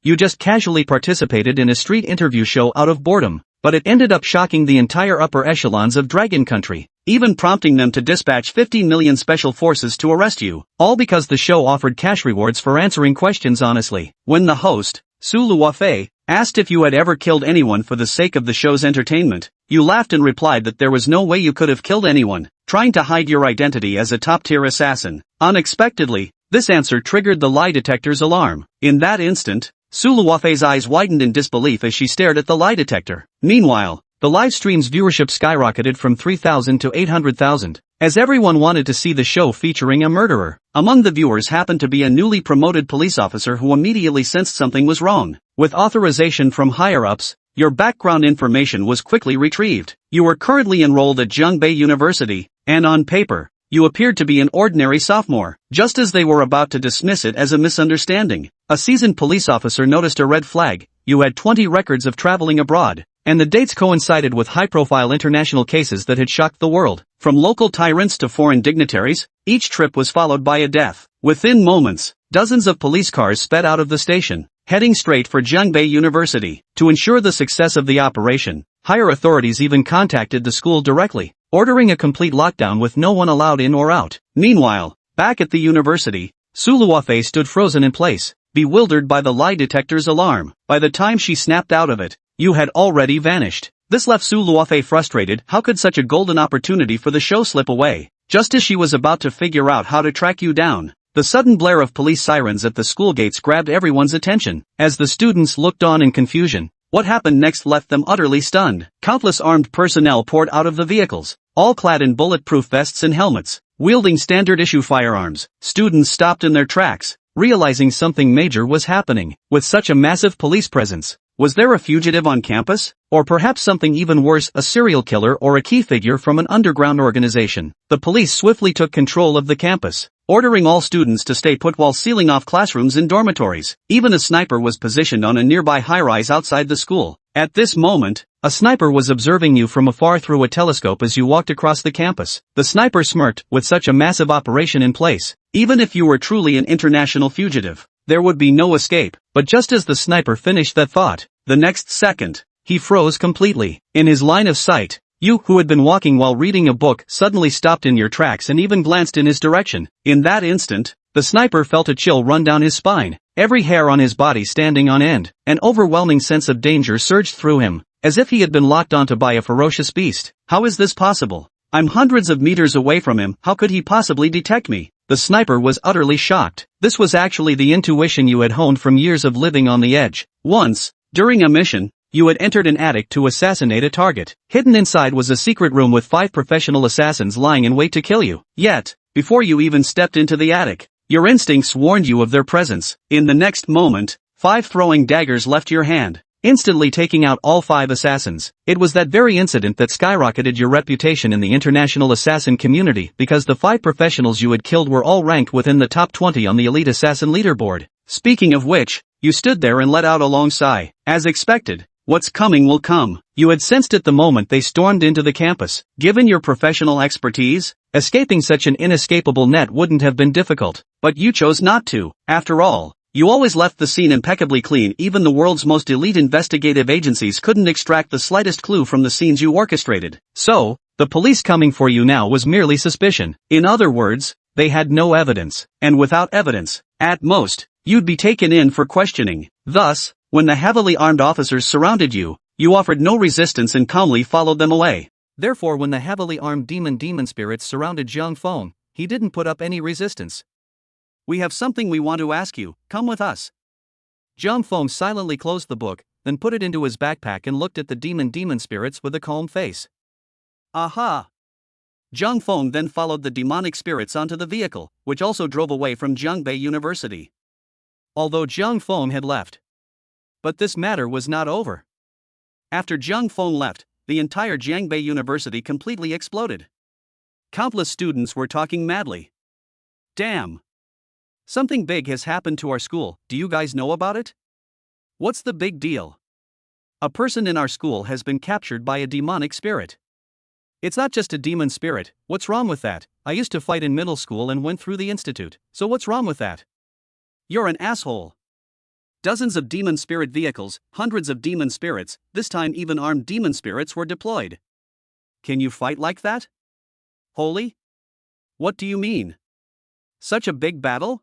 You just casually participated in a street interview show out of boredom, but it ended up shocking the entire upper echelons of Dragon Country, even prompting them to dispatch 15 million special forces to arrest you, all because the show offered cash rewards for answering questions honestly. When the host, Su Luofei, asked if you had ever killed anyone for the sake of the show's entertainment, you laughed and replied that there was no way you could have killed anyone, trying to hide your identity as a top-tier assassin. Unexpectedly, this answer triggered the lie detector's alarm. In that instant, Su Luofei's eyes widened in disbelief as she stared at the lie detector. Meanwhile, the live stream's viewership skyrocketed from 3,000 to 800,000, as everyone wanted to see the show featuring a murderer. Among the viewers happened to be a newly promoted police officer who immediately sensed something was wrong. With authorization from higher-ups, your background information was quickly retrieved. You were currently enrolled at Zhongbei University, and on paper, you appeared to be an ordinary sophomore. Just as they were about to dismiss it as a misunderstanding, a seasoned police officer noticed a red flag. You had 20 records of traveling abroad, and the dates coincided with high-profile international cases that had shocked the world. From local tyrants to foreign dignitaries, each trip was followed by a death. Within moments, dozens of police cars sped out of the station, heading straight for Zhongbei University. To ensure the success of the operation, higher authorities even contacted the school directly, ordering a complete lockdown with no one allowed in or out. Meanwhile, back at the university, Su Luofei stood frozen in place, bewildered by the lie detector's alarm. By the time she snapped out of it, you had already vanished. This left Su Luofei frustrated. How could such a golden opportunity for the show slip away? Just as she was about to figure out how to track you down, the sudden blare of police sirens at the school gates grabbed everyone's attention. As the students looked on in confusion, what happened next left them utterly stunned. Countless armed personnel poured out of the vehicles, all clad in bulletproof vests and helmets, wielding standard-issue firearms. Students stopped in their tracks, realizing something major was happening. With such a massive police presence, was there a fugitive on campus? Or perhaps something even worse, a serial killer or a key figure from an underground organization? The police swiftly took control of the campus, ordering all students to stay put while sealing off classrooms and dormitories. Even a sniper was positioned on a nearby high-rise outside the school. At this moment, a sniper was observing you from afar through a telescope as you walked across the campus. The sniper smirked. With such a massive operation in place, even if you were truly an international fugitive, there would be no escape. But just as the sniper finished that thought, the next second, he froze completely. In his line of sight, you, who had been walking while reading a book, suddenly stopped in your tracks and even glanced in his direction. In that instant, the sniper felt a chill run down his spine, every hair on his body standing on end. An overwhelming sense of danger surged through him, as if he had been locked onto by a ferocious beast. How is this possible? I'm hundreds of meters away from him. How could he possibly detect me? The sniper was utterly shocked. This was actually the intuition you had honed from years of living on the edge. Once, during a mission, you had entered an attic to assassinate a target. Hidden inside was a secret room with 5 professional assassins lying in wait to kill you. Yet, before you even stepped into the attic, your instincts warned you of their presence. In the next moment, 5 throwing daggers left your hand, instantly taking out all 5 assassins. It was that very incident that skyrocketed your reputation in the international assassin community, because the 5 professionals you had killed were all ranked within the top 20 on the elite assassin leaderboard. Speaking of which, you stood there and let out a long sigh. As expected, what's coming will come. You had sensed it the moment they stormed into the campus. Given your professional expertise, escaping such an inescapable net wouldn't have been difficult. But you chose not to. After all, you always left the scene impeccably clean. Even the world's most elite investigative agencies couldn't extract the slightest clue from the scenes you orchestrated. So, the police coming for you now was merely suspicion. In other words, they had no evidence. And without evidence, at most, you'd be taken in for questioning. Thus, when the heavily armed officers surrounded you, you offered no resistance and calmly followed them away. Therefore, when the heavily armed demon spirits surrounded Zhang Feng, he didn't put up any resistance. We have something we want to ask you. Come with us. Zhang Feng silently closed the book, then put it into his backpack and looked at the demon spirits with a calm face. Aha! Zhang Feng then followed the demonic spirits onto the vehicle, which also drove away from Zhongbei University. Although Zhang Feng had left. But this matter was not over. After Zhang Feng left, the entire Zhongbei University completely exploded. Countless students were talking madly. Damn! Something big has happened to our school. Do you guys know about it? What's the big deal? A person in our school has been captured by a demonic spirit. It's not just a demon spirit. What's wrong with that? I used to fight in middle school and went through the institute. So what's wrong with that? You're an asshole. Dozens of demon spirit vehicles, hundreds of demon spirits, this time even armed demon spirits were deployed. Can you fight like that? Holy? What do you mean? Such a big battle?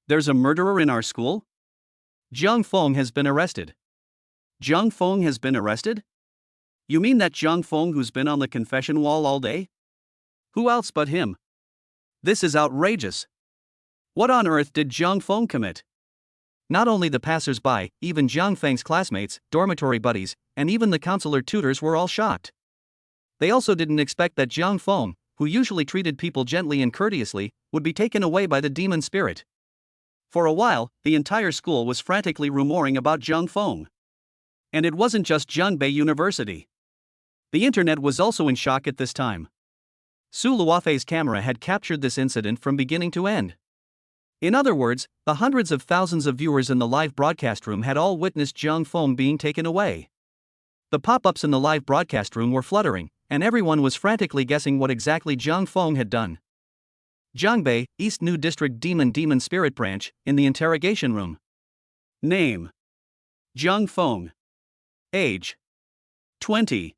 There's a murderer in our school? Jiang Feng has been arrested. Jiang Feng has been arrested? You mean that Jiang Feng who's been on the confession wall all day? Who else but him? This is outrageous. What on earth did Jiang Feng commit? Not only the passers-by, even Jiang Feng's classmates, dormitory buddies, and even the counselor tutors were all shocked. They also didn't expect that Jiang Feng, who usually treated people gently and courteously, would be taken away by the demon spirit. For a while, the entire school was frantically rumoring about Jiang Feng. And it wasn't just Zhongbei University. The internet was also in shock at this time. Su Luofei's camera had captured this incident from beginning to end. In other words, the hundreds of thousands of viewers in the live broadcast room had all witnessed Jiang Feng being taken away. The pop-ups in the live broadcast room were fluttering, and everyone was frantically guessing what exactly Jiang Feng had done. Zhongbei, East New District Demon Spirit Branch, in the interrogation room. Name: Jiang Feng. Age: 20.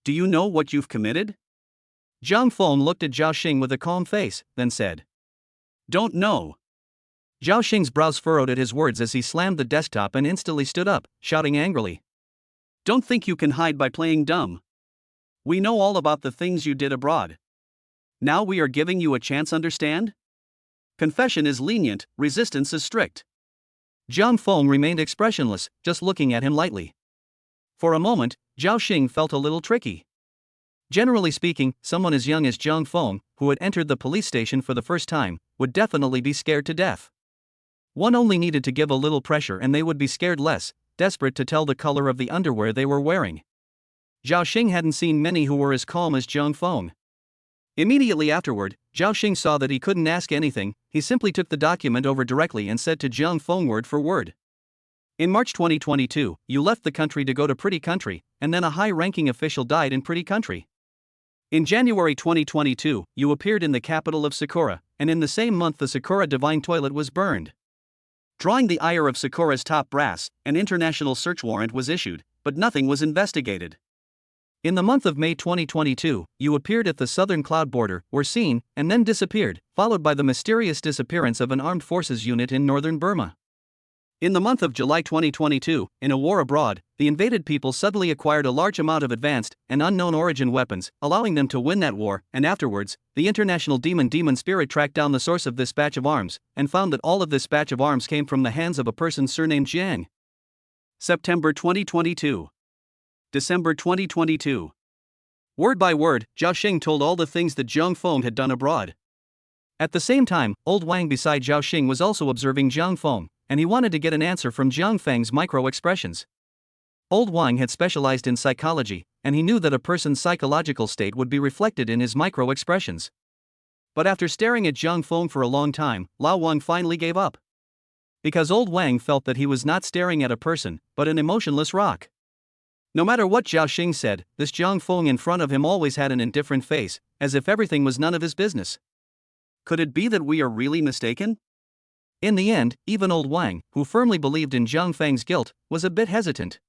Do you know what you've committed? Jiang Feng looked at Zhao Xing with a calm face, then said, "Don't know." Zhao Xing's brows furrowed at his words as he slammed the desktop and instantly stood up, shouting angrily, "Don't think you can hide by playing dumb. We know all about the things you did abroad. Now we are giving you a chance, understand? Confession is lenient, resistance is strict." Jiang Feng remained expressionless, just looking at him lightly. For a moment, Zhao Xing felt a little tricky. Generally speaking, someone as young as Jiang Feng, who had entered the police station for the first time, would definitely be scared to death. One only needed to give a little pressure and they would be scared less, desperate to tell the color of the underwear they were wearing. Zhao Xing hadn't seen many who were as calm as Jiang Feng. Immediately afterward, Zhao Xing saw that he couldn't ask anything. He simply took the document over directly and said to Jiang Feng word for word, "In March 2022, you left the country to go to Pretty Country, and then a high-ranking official died in Pretty Country. In January 2022, you appeared in the capital of Sakura, and in the same month the Sakura Divine Toilet was burned. Drawing the ire of Sakura's top brass, an international search warrant was issued, but nothing was investigated. In the month of May 2022, you appeared at the southern cloud border, were seen, and then disappeared, followed by the mysterious disappearance of an armed forces unit in northern Burma. In the month of July 2022, in a war abroad, the invaded people suddenly acquired a large amount of advanced and unknown origin weapons, allowing them to win that war, and afterwards, the international demon spirit tracked down the source of this batch of arms, and found that all of this batch of arms came from the hands of a person surnamed Jiang. September 2022. December 2022. Word by word, Zhao Xing told all the things that Jiang Feng had done abroad. At the same time, old Wang beside Zhao Xing was also observing Jiang Feng, and he wanted to get an answer from Jiang Feng's micro-expressions. Old Wang had specialized in psychology, and he knew that a person's psychological state would be reflected in his micro-expressions. But after staring at Jiang Feng for a long time, Lao Wang finally gave up. Because old Wang felt that he was not staring at a person, but an emotionless rock. No matter what Zhao Xing said, this Jiang Feng in front of him always had an indifferent face, as if everything was none of his business. Could it be that we are really mistaken? In the end, even old Wang, who firmly believed in Jiang Feng's guilt, was a bit hesitant.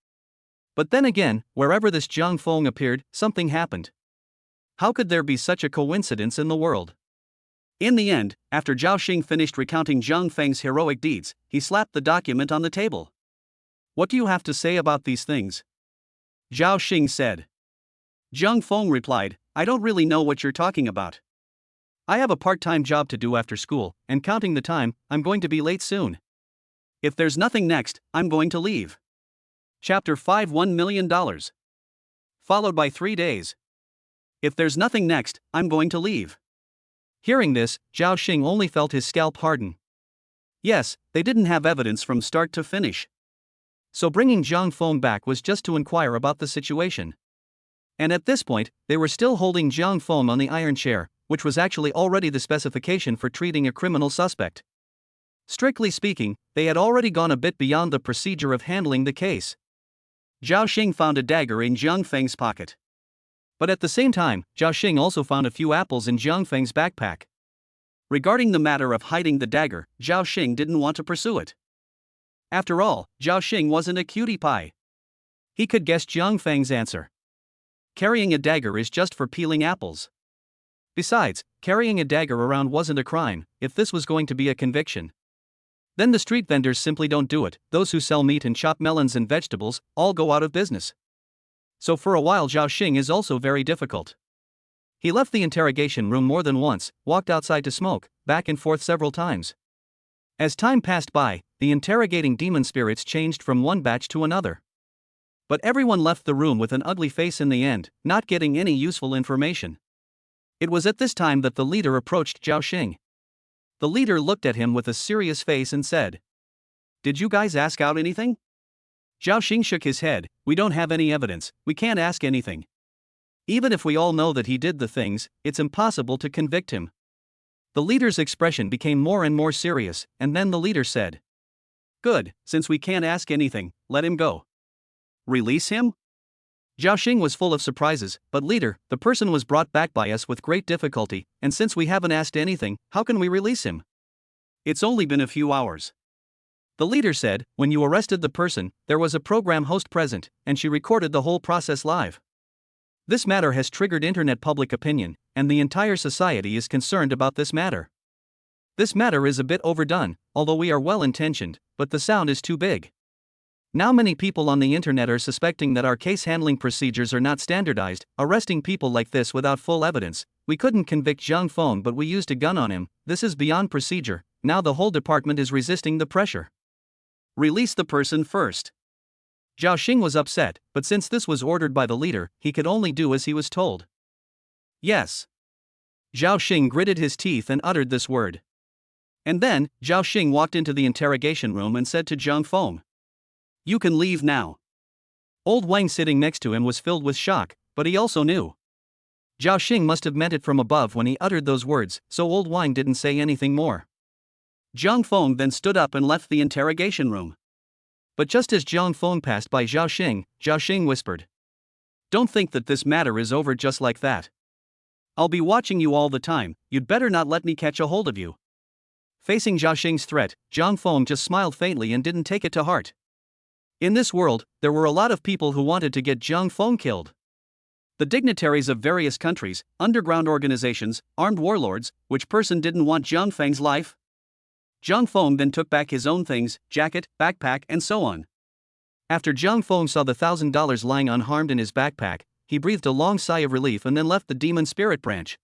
But then again, wherever this Jiang Feng appeared, something happened. How could there be such a coincidence in the world? In the end, after Zhao Xing finished recounting Jiang Feng's heroic deeds, he slapped the document on the table. "What do you have to say about these things?" Zhao Xing said. Jiang Feng replied, "I don't really know what you're talking about. I have a part-time job to do after school, and counting the time, I'm going to be late soon. If there's nothing next, I'm going to leave." Chapter 5 $1 million. Followed by 3 days. If there's nothing next, I'm going to leave. Hearing this, Zhao Xing only felt his scalp harden. Yes, they didn't have evidence from start to finish. So bringing Jiang Feng back was just to inquire about the situation. And at this point, they were still holding Jiang Feng on the iron chair, which was actually already the specification for treating a criminal suspect. Strictly speaking, they had already gone a bit beyond the procedure of handling the case. Zhao Xing found a dagger in Jiang Feng's pocket. But at the same time, Zhao Xing also found a few apples in Jiang Feng's backpack. Regarding the matter of hiding the dagger, Zhao Xing didn't want to pursue it. After all, Zhao Xing wasn't a cutie pie. He could guess Jiang Feng's answer. Carrying a dagger is just for peeling apples. Besides, carrying a dagger around wasn't a crime, if this was going to be a conviction. Then the street vendors simply don't do it, those who sell meat and chop melons and vegetables, all go out of business. So for a while Zhao Xing is also very difficult. He left the interrogation room more than once, walked outside to smoke, back and forth several times. As time passed by, the interrogating demon spirits changed from one batch to another. But everyone left the room with an ugly face in the end, not getting any useful information. It was at this time that the leader approached Zhao Xing. The leader looked at him with a serious face and said, "Did you guys ask out anything?" Zhao Xing shook his head. "We don't have any evidence, we can't ask anything. Even if we all know that he did the things, it's impossible to convict him." The leader's expression became more and more serious, and then the leader said, "Good, since we can't ask anything, let him go." "Release him?" Zhao Xing was full of surprises. "But leader, the person was brought back by us with great difficulty, and since we haven't asked anything, how can we release him?" "It's only been a few hours." The leader said, "When you arrested the person, there was a program host present, and she recorded the whole process live. This matter has triggered internet public opinion, and the entire society is concerned about this matter. This matter is a bit overdone, although we are well intentioned, but the sound is too big. Now many people on the internet are suspecting that our case handling procedures are not standardized, arresting people like this without full evidence. We couldn't convict Zhang Feng, but we used a gun on him. This is beyond procedure. Now the whole department is resisting the pressure. Release the person first." Zhao Xing was upset, but since this was ordered by the leader, he could only do as he was told. "Yes." Zhao Xing gritted his teeth and uttered this word. And then, Zhao Xing walked into the interrogation room and said to Zhang Feng, "You can leave now." Old Wang sitting next to him was filled with shock, but he also knew Zhao Xing must have meant it from above when he uttered those words, so Old Wang didn't say anything more. Zhang Feng then stood up and left the interrogation room. But just as Zhang Feng passed by Zhao Xing whispered, "Don't think that this matter is over just like that. I'll be watching you all the time, you'd better not let me catch a hold of you." Facing Zhao Xing's threat, Zhang Feng just smiled faintly and didn't take it to heart. In this world, there were a lot of people who wanted to get Zhang Feng killed. The dignitaries of various countries, underground organizations, armed warlords. Which person didn't want Zhang Feng's life? Zhang Feng then took back his own things, jacket, backpack, and so on. After Zhang Feng saw the $1,000 lying unharmed in his backpack, he breathed a long sigh of relief and then left the demon spirit branch.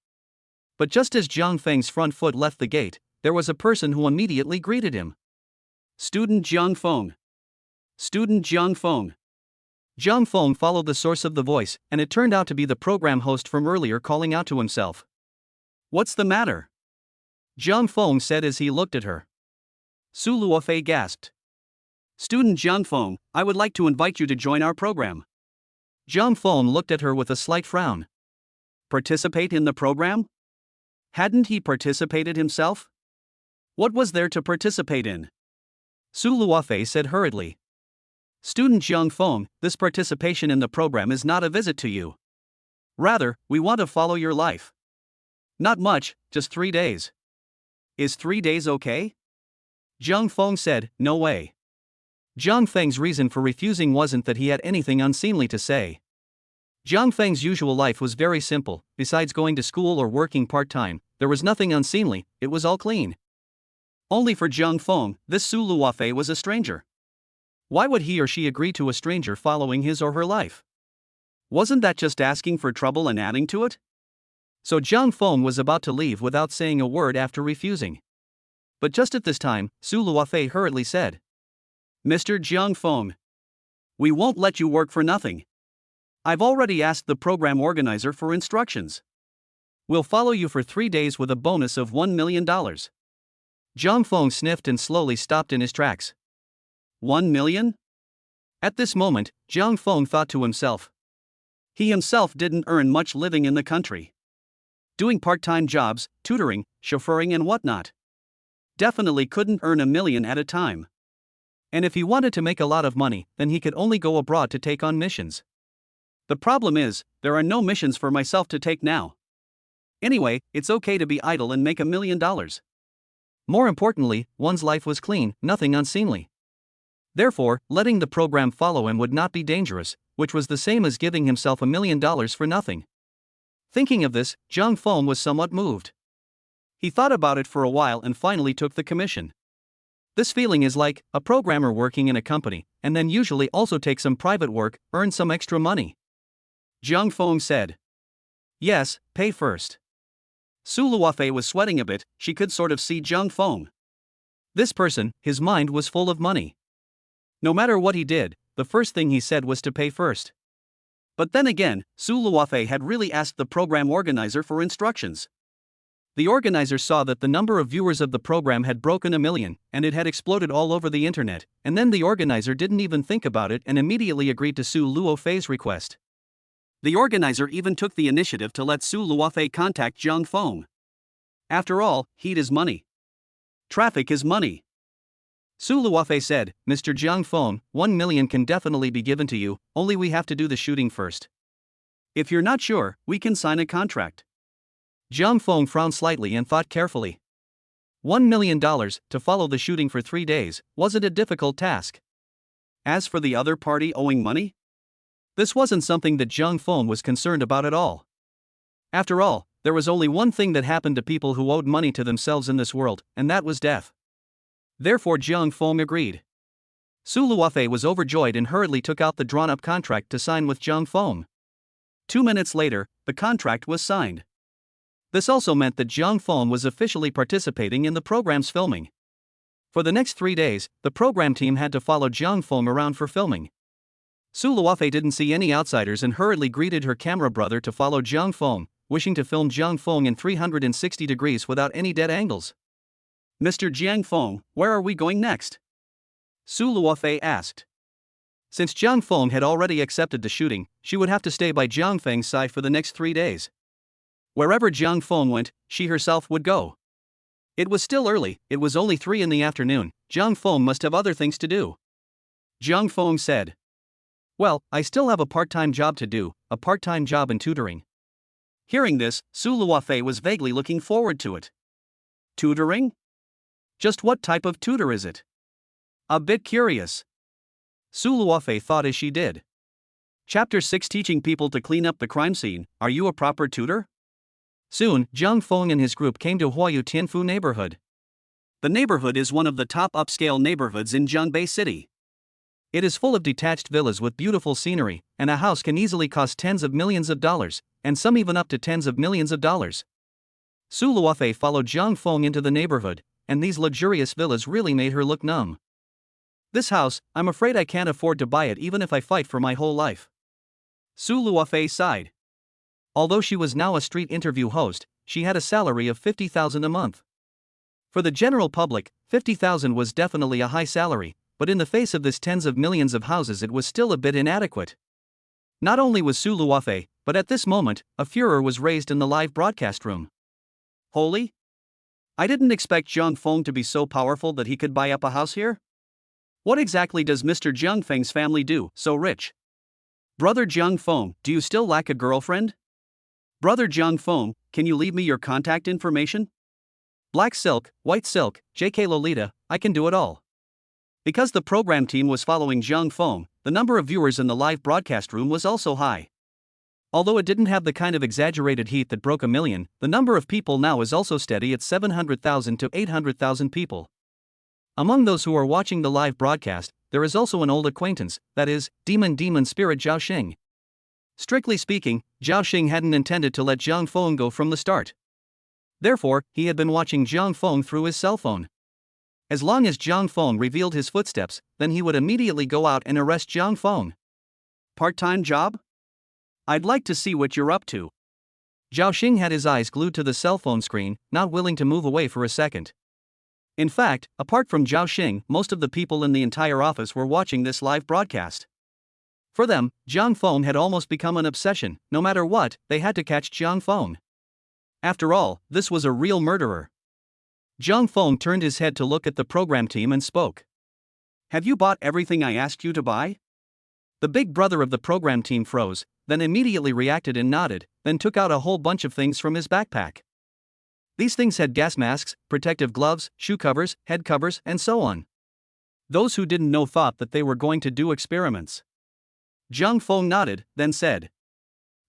But just as Zhang Feng's front foot left the gate, there was a person who immediately greeted him. "Student Zhang Feng. Student Zhang Feng." Zhang Feng followed the source of the voice, and it turned out to be the program host from earlier calling out to himself. "What's the matter?" Zhang Feng said as he looked at her. Su Luofei gasped. "Student Zhang Feng, I would like to invite you to join our program." Zhang Feng looked at her with a slight frown. Participate in the program? Hadn't he participated himself? What was there to participate in? Su Luofei said hurriedly. "Student Zhang Feng, this participation in the program is not a visit to you. Rather, we want to follow your life. Not much, just 3 days. Is 3 days okay?" Zhang Feng said, "No way." Zhang Feng's reason for refusing wasn't that he had anything unseemly to say. Zhang Feng's usual life was very simple. Besides going to school or working part-time, there was nothing unseemly, it was all clean. Only for Zhang Feng, this Su Luofei was a stranger. Why would he or she agree to a stranger following his or her life? Wasn't that just asking for trouble and adding to it? So Zhang Feng was about to leave without saying a word after refusing. But just at this time, Su Luofei hurriedly said, "Mr. Zhang Feng, we won't let you work for nothing. I've already asked the program organizer for instructions. We'll follow you for 3 days with a bonus of $1 million. Zhang Feng sniffed and slowly stopped in his tracks. 1 million? At this moment, Zhang Feng thought to himself. He himself didn't earn much living in the country. Doing part-time jobs, tutoring, chauffeuring and whatnot. Definitely couldn't earn $1 million at a time. And if he wanted to make a lot of money, then he could only go abroad to take on missions. The problem is, there are no missions for myself to take now. Anyway, it's okay to be idle and make $1 million. More importantly, one's life was clean, nothing unseemly. Therefore, letting the program follow him would not be dangerous, which was the same as giving himself $1 million for nothing. Thinking of this, Zhang Feng was somewhat moved. He thought about it for a while and finally took the commission. This feeling is like a programmer working in a company, and then usually also take some private work, earn some extra money. Zhang Feng said. Yes, pay first. Su Luofei was sweating a bit, she could sort of see Zhang Feng. This person, his mind was full of money. No matter what he did, the first thing he said was to pay first. But then again, Su Luofei had really asked the program organizer for instructions. The organizer saw that the number of viewers of the program had broken 1 million, and it had exploded all over the internet, and then the organizer didn't even think about it and immediately agreed to Su Luofei's request. The organizer even took the initiative to let Su Luofei contact Zhang Feng. After all, heat is money. Traffic is money. Su Luofei said, Mr. Zhang Feng, 1 million can definitely be given to you, only we have to do the shooting first. If you're not sure, we can sign a contract. Zhang Feng frowned slightly and thought carefully. $1 million to follow the shooting for 3 days wasn't a difficult task. As for the other party owing money, this wasn't something that Zhang Feng was concerned about at all. After all, there was only one thing that happened to people who owed money to themselves in this world, and that was death. Therefore Zhang Feng agreed. Su Luofei was overjoyed and hurriedly took out the drawn-up contract to sign with Zhang Feng. 2 minutes later, the contract was signed. This also meant that Zhang Feng was officially participating in the program's filming. For the next 3 days, the program team had to follow Zhang Feng around for filming. Su Luofei didn't see any outsiders and hurriedly greeted her camera brother to follow Zhang Feng, wishing to film Zhang Feng in 360 degrees without any dead angles. Mr. Zhang Feng, where are we going next? Su Luofei asked. Since Zhang Feng had already accepted the shooting, she would have to stay by Zhang Feng's side for the next 3 days. Wherever Zhang Feng went, she herself would go. It was still early, it was only 3 in the afternoon, Zhang Feng must have other things to do. Zhang Feng said. Well, I still have a part-time job to do, a part-time job in tutoring. Hearing this, Su Luofei was vaguely looking forward to it. Tutoring? Just what type of tutor is it? A bit curious. Su Luofei thought as she did. Chapter 6 Teaching people to clean up the crime scene, are you a proper tutor? Soon, Zhang Feng and his group came to Huayu Tianfu neighborhood. The neighborhood is one of the top upscale neighborhoods in Zhongbei City. It is full of detached villas with beautiful scenery, and a house can easily cost tens of millions of dollars, and some even up to tens of millions of dollars. Su Luofei followed Zhang Feng into the neighborhood, and these luxurious villas really made her look numb. This house, I'm afraid I can't afford to buy it even if I fight for my whole life. Su Luofei sighed. Although she was now a street interview host, she had a salary of 50,000 a month. For the general public, 50,000 was definitely a high salary, but in the face of this tens of millions of houses it was still a bit inadequate. Not only was Su Luofei, but at this moment, a furor was raised in the live broadcast room. Holy? I didn't expect Zhang Feng to be so powerful that he could buy up a house here? What exactly does Mr. Zhang Feng's family do, so rich? Brother Zhang Feng, do you still lack a girlfriend? Brother Zhang Feng, can you leave me your contact information? Black silk, white silk, JK Lolita, I can do it all. Because the program team was following Zhang Feng, the number of viewers in the live broadcast room was also high. Although it didn't have the kind of exaggerated heat that broke 1 million, the number of people now is also steady at 700,000 to 800,000 people. Among those who are watching the live broadcast, there is also an old acquaintance, that is, Demon Spirit Zhao Xing. Strictly speaking, Zhao Xing hadn't intended to let Zhang Feng go from the start. Therefore, he had been watching Zhang Feng through his cell phone. As long as Zhang Feng revealed his footsteps, then he would immediately go out and arrest Zhang Feng. Part-time job? I'd like to see what you're up to. Zhao Xing had his eyes glued to the cell phone screen, not willing to move away for a second. In fact, apart from Zhao Xing, most of the people in the entire office were watching this live broadcast. For them, Zhang Feng had almost become an obsession. No matter what, they had to catch Zhang Feng. After all, this was a real murderer. Zhang Feng turned his head to look at the program team and spoke. Have you bought everything I asked you to buy? The big brother of the program team froze, then immediately reacted and nodded, then took out a whole bunch of things from his backpack. These things had gas masks, protective gloves, shoe covers, head covers, and so on. Those who didn't know thought that they were going to do experiments. Zhang Feng nodded, then said,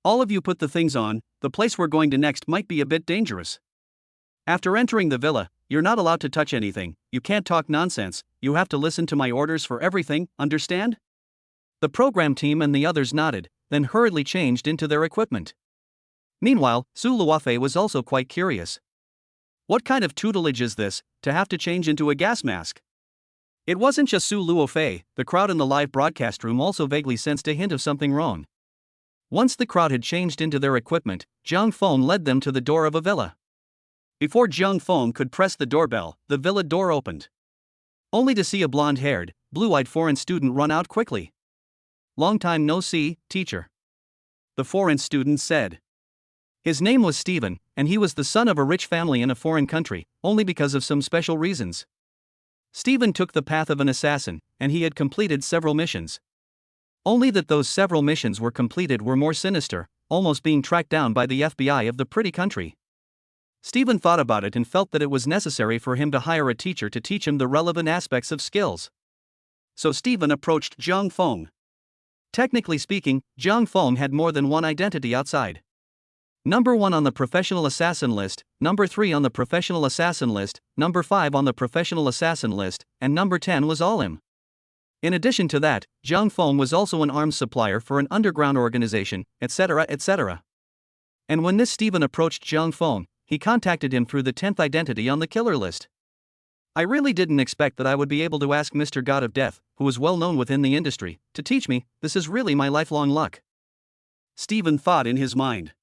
"All of you put the things on, the place we're going to next might be a bit dangerous. After entering the villa, you're not allowed to touch anything, you can't talk nonsense, you have to listen to my orders for everything, understand?" The program team and the others nodded, then hurriedly changed into their equipment. Meanwhile, Su Luofei was also quite curious. What kind of tutelage is this, to have to change into a gas mask? It wasn't just Su Luofei, the crowd in the live broadcast room also vaguely sensed a hint of something wrong. Once the crowd had changed into their equipment, Zhang Feng led them to the door of a villa. Before Zhang Feng could press the doorbell, the villa door opened. Only to see a blonde-haired, blue-eyed foreign student run out quickly. "Long time no see, teacher," the foreign student said. His name was Stephen, and he was the son of a rich family in a foreign country, only because of some special reasons. Stephen took the path of an assassin, and he had completed several missions. Only that those several missions were completed were more sinister, almost being tracked down by the FBI of the pretty country. Stephen thought about it and felt that it was necessary for him to hire a teacher to teach him the relevant aspects of skills. So Stephen approached Zhang Feng. Technically speaking, Zhang Feng had more than one identity outside. Number 1 on the professional assassin list, number 3 on the professional assassin list, number 5 on the professional assassin list, and number 10 was all him. In addition to that, Zhang Feng was also an arms supplier for an underground organization, etc., etc. And when this Stephen approached Zhang Feng, he contacted him through the 10th identity on the killer list. "I really didn't expect that I would be able to ask Mr. God of Death, who is well known within the industry, to teach me. This is really my lifelong luck," Stephen thought in his mind.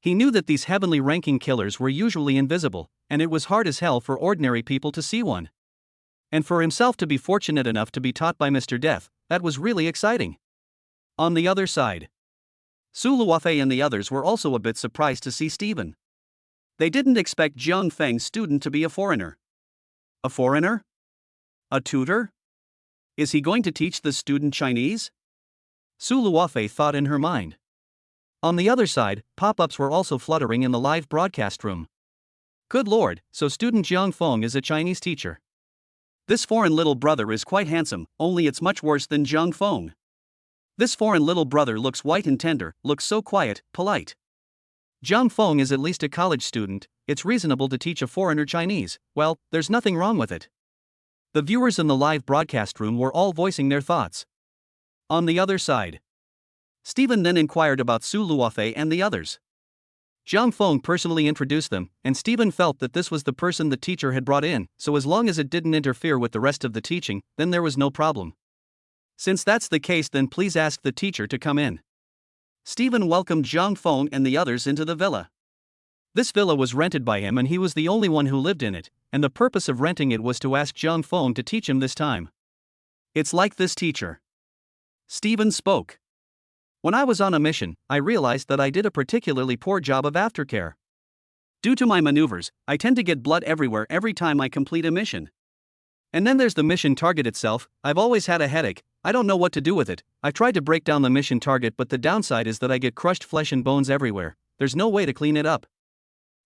He knew that these heavenly ranking killers were usually invisible, and it was hard as hell for ordinary people to see one. And for himself to be fortunate enough to be taught by Mr. Death, that was really exciting. On the other side, Su Luofei and the others were also a bit surprised to see Stephen. They didn't expect Zhang Feng's student to be a foreigner. A foreigner? A tutor? Is he going to teach the student Chinese? Su Luofei thought in her mind. On the other side, pop-ups were also fluttering in the live broadcast room. Good lord, so student Zhang Feng is a Chinese teacher. This foreign little brother is quite handsome, only it's much worse than Zhang Feng. This foreign little brother looks white and tender, looks so quiet, polite. Zhang Feng is at least a college student, it's reasonable to teach a foreigner Chinese, well, there's nothing wrong with it. The viewers in the live broadcast room were all voicing their thoughts. On the other side, Stephen then inquired about Su Luofei and the others. Zhang Feng personally introduced them, and Stephen felt that this was the person the teacher had brought in, so as long as it didn't interfere with the rest of the teaching, then there was no problem. Since that's the case, then please ask the teacher to come in. Stephen welcomed Zhang Feng and the others into the villa. This villa was rented by him and he was the only one who lived in it, and the purpose of renting it was to ask Zhang Feng to teach him this time. "It's like this, teacher," Stephen spoke. "When I was on a mission, I realized that I did a particularly poor job of aftercare. Due to my maneuvers, I tend to get blood everywhere every time I complete a mission. And then there's the mission target itself. I've always had a headache, I don't know what to do with it. I tried to break down the mission target, but the downside is that I get crushed flesh and bones everywhere. There's no way to clean it up.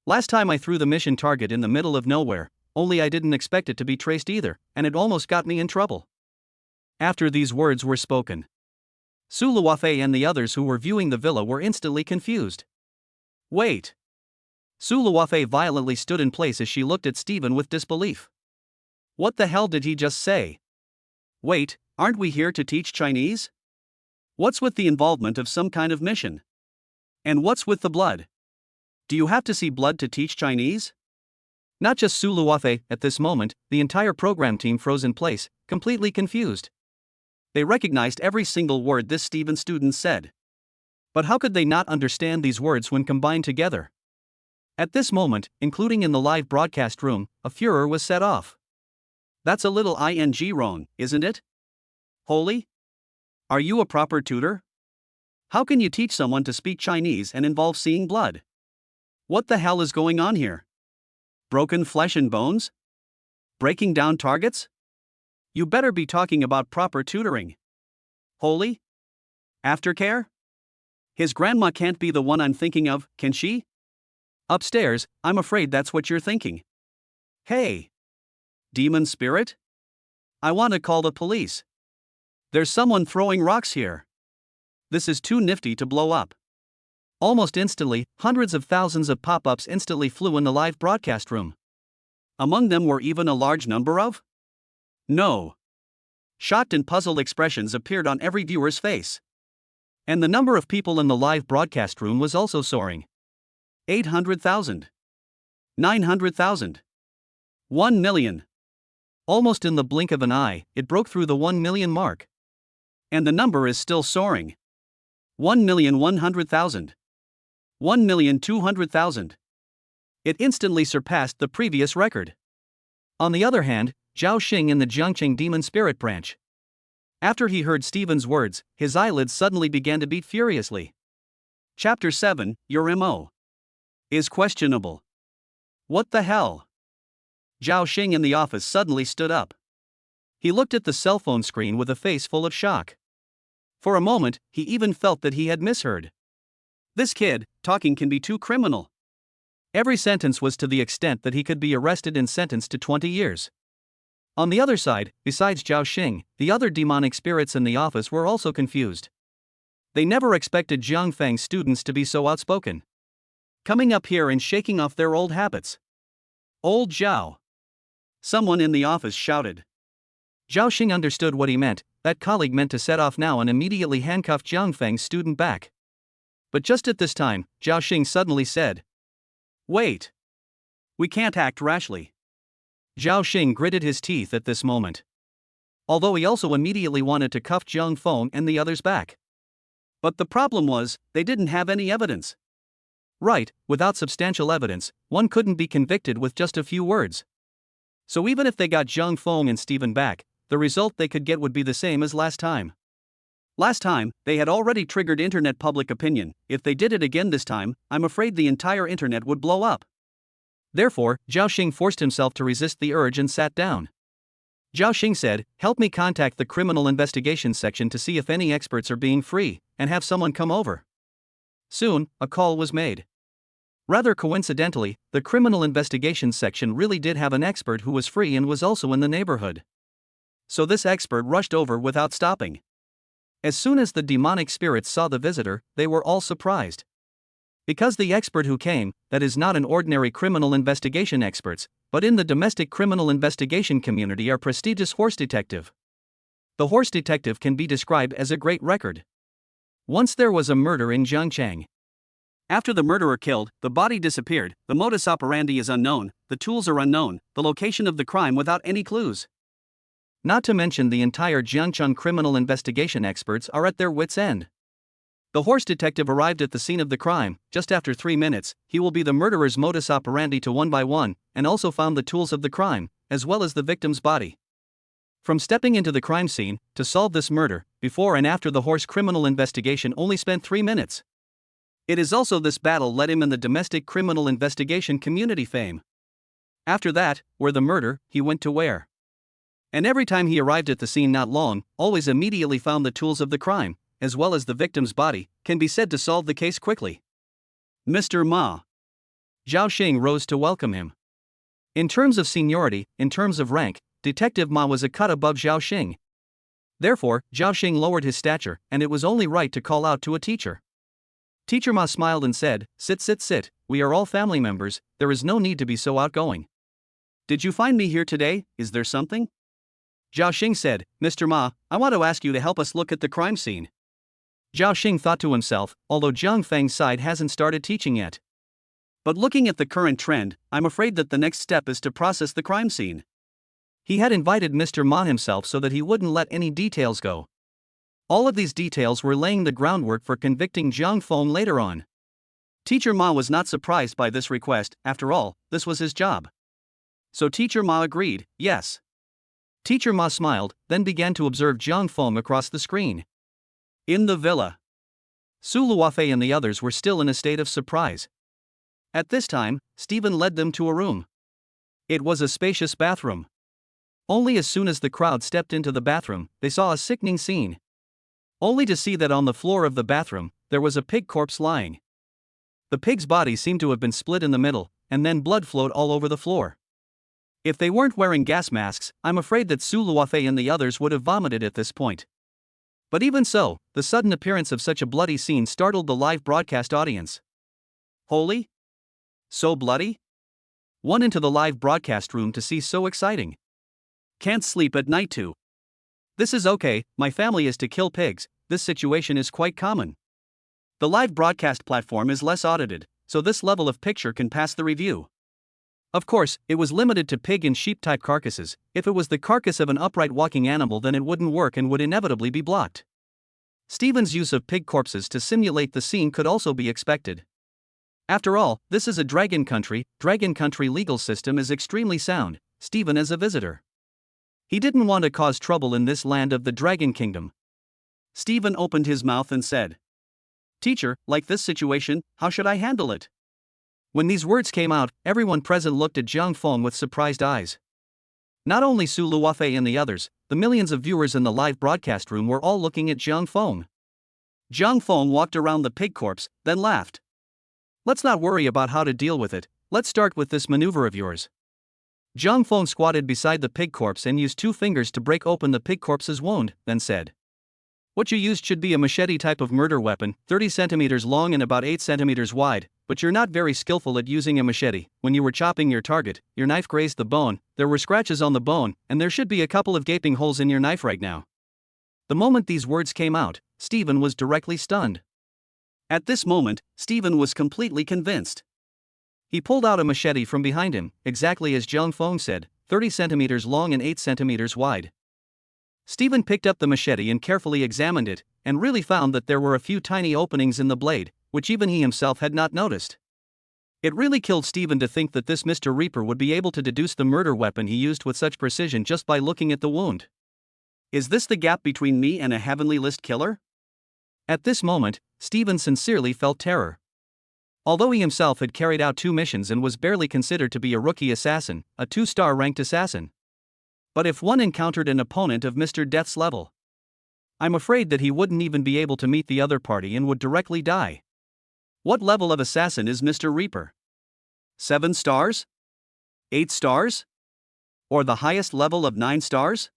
Last time I threw the mission target in the middle of nowhere, only I didn't expect it to be traced either, and it almost got me in trouble." After these words were spoken, Su Luofei and the others who were viewing the villa were instantly confused. "Wait." Su Luofei violently stood in place as she looked at Stephen with disbelief. "What the hell did he just say? Wait, aren't we here to teach Chinese? What's with the involvement of some kind of mission? And what's with the blood? Do you have to see blood to teach Chinese?" Not just Su Luofei, at this moment, the entire program team froze in place, completely confused. They recognized every single word this Stephen student said. But how could they not understand these words when combined together? At this moment, including in the live broadcast room, a furor was set off. "That's a little ing wrong, isn't it? Holy? Are you a proper tutor? How can you teach someone to speak Chinese and involve seeing blood? What the hell is going on here? Broken flesh and bones? Breaking down targets? You better be talking about proper tutoring. Holy? Aftercare? His grandma can't be the one I'm thinking of, can she? Upstairs, I'm afraid that's what you're thinking. Hey! Demon spirit? I want to call the police. There's someone throwing rocks here. This is too nifty to blow up. Almost instantly, hundreds of thousands of pop-ups instantly flew in the live broadcast room. Among them were even a large number of no. Shocked and puzzled expressions appeared on every viewer's face. And the number of people in the live broadcast room was also soaring. 800,000. 900,000. 1 million. Almost in the blink of an eye, it broke through the 1 million mark. And the number is still soaring. 1,100,000. 1,200,000. It instantly surpassed the previous record. On the other hand, Zhao Xing in the Jiangqing Demon Spirit branch. After he heard Steven's words, his eyelids suddenly began to beat furiously. Chapter 7, Your MO is questionable. What the hell? Zhao Xing in the office suddenly stood up. He looked at the cell phone screen with a face full of shock. For a moment, he even felt that he had misheard. This kid, talking can be too criminal. Every sentence was to the extent that he could be arrested and sentenced to 20 years. On the other side, besides Zhao Xing, the other demonic spirits in the office were also confused. They never expected Jiang Feng's students to be so outspoken. Coming up here and shaking off their old habits. Old Zhao. Someone in the office shouted. Zhao Xing understood what he meant. That colleague meant to set off now and immediately handcuff Jiang Feng's student back. But just at this time, Zhao Xing suddenly said, "Wait. We can't act rashly." Zhao Xing gritted his teeth at this moment. Although he also immediately wanted to cuff Jiang Feng and the others back. But the problem was, they didn't have any evidence. Right, without substantial evidence, one couldn't be convicted with just a few words. So even if they got Jiang Feng and Steven back, the result they could get would be the same as last time. Last time, they had already triggered internet public opinion. If they did it again this time, I'm afraid the entire internet would blow up. Therefore, Zhao Xing forced himself to resist the urge and sat down. Zhao Xing said, "Help me contact the criminal investigations section to see if any experts are being free, and have someone come over." Soon, a call was made. Rather coincidentally, the criminal investigations section really did have an expert who was free and was also in the neighborhood. So this expert rushed over without stopping. As soon as the demonic spirits saw the visitor, they were all surprised. Because the expert who came, that is not an ordinary criminal investigation experts, but in the domestic criminal investigation community are prestigious horse detective. The horse detective can be described as a great record. Once there was a murder in Zhangchang. After the murderer killed, the body disappeared, the modus operandi is unknown, the tools are unknown, the location of the crime without any clues. Not to mention the entire Jiangcheng criminal investigation experts are at their wits' end. The horse detective arrived at the scene of the crime. Just after 3 minutes, he will be the murderer's modus operandi to one by one, and also found the tools of the crime, as well as the victim's body. From stepping into the crime scene, to solve this murder, before and after the horse criminal investigation only spent 3 minutes. It is also this battle led him in the domestic criminal investigation community fame. After that, where the murder, he went to where. And every time he arrived at the scene not long, always immediately found the tools of the crime, as well as the victim's body, can be said to solve the case quickly. Mr. Ma. Zhao Xing rose to welcome him. In terms of seniority, in terms of rank, Detective Ma was a cut above Zhao Xing. Therefore, Zhao Xing lowered his stature, and it was only right to call out to a teacher. Teacher Ma smiled and said, sit, we are all family members, there is no need to be so outgoing. Did you find me here today, is there something? Zhao Xing said, Mr. Ma, I want to ask you to help us look at the crime scene. Zhao Xing thought to himself, although Jiang Feng's side hasn't started teaching yet. But looking at the current trend, I'm afraid that the next step is to process the crime scene. He had invited Mr. Ma himself so that he wouldn't let any details go. All of these details were laying the groundwork for convicting Jiang Feng later on. Teacher Ma was not surprised by this request, after all, this was his job. So Teacher Ma agreed, yes. Teacher Ma smiled, then began to observe Jiang Feng across the screen. In the villa. Su Luofei and the others were still in a state of surprise. At this time, Stephen led them to a room. It was a spacious bathroom. Only as soon as the crowd stepped into the bathroom, they saw a sickening scene. Only to see that on the floor of the bathroom, there was a pig corpse lying. The pig's body seemed to have been split in the middle, and then blood flowed all over the floor. If they weren't wearing gas masks, I'm afraid that Su Luofei and the others would have vomited at this point. But even so, the sudden appearance of such a bloody scene startled the live broadcast audience. Holy? So bloody? One into the live broadcast room to see so exciting. Can't sleep at night too. This is okay, my family is to kill pigs, this situation is quite common. The live broadcast platform is less audited, so this level of picture can pass the review. Of course, it was limited to pig and sheep type carcasses. If it was the carcass of an upright walking animal, then it wouldn't work and would inevitably be blocked. Stephen's use of pig corpses to simulate the scene could also be expected. After all, this is a dragon country legal system is extremely sound, Stephen as a visitor. He didn't want to cause trouble in this land of the Dragon Kingdom. Stephen opened his mouth and said, "Teacher, like this situation, how should I handle it?" When these words came out, everyone present looked at Jiang Feng with surprised eyes. Not only Su Luofei and the others, the millions of viewers in the live broadcast room were all looking at Jiang Feng. Jiang Feng walked around the pig corpse, then laughed. "Let's not worry about how to deal with it, let's start with this maneuver of yours." Jiang Feng squatted beside the pig corpse and used 2 fingers to break open the pig corpse's wound, then said, "What you used should be a machete type of murder weapon, 30 centimeters long and about 8 centimeters wide, but you're not very skillful at using a machete. When you were chopping your target, your knife grazed the bone, there were scratches on the bone, and there should be a couple of gaping holes in your knife right now." The moment these words came out, Stephen was directly stunned. At this moment, Stephen was completely convinced. He pulled out a machete from behind him, exactly as Jiang Feng said, 30 centimeters long and 8 centimeters wide. Stephen picked up the machete and carefully examined it, and really found that there were a few tiny openings in the blade, which even he himself had not noticed. It really killed Stephen to think that this Mr. Reaper would be able to deduce the murder weapon he used with such precision just by looking at the wound. Is this the gap between me and a heavenly list killer? At this moment, Stephen sincerely felt terror. Although he himself had carried out 2 missions and was barely considered to be a rookie assassin, a 2-star ranked assassin. But if one encountered an opponent of Mr. Death's level, I'm afraid that he wouldn't even be able to meet the other party and would directly die. What level of assassin is Mr. Reaper? 7 stars? 8 stars? Or the highest level of 9 stars?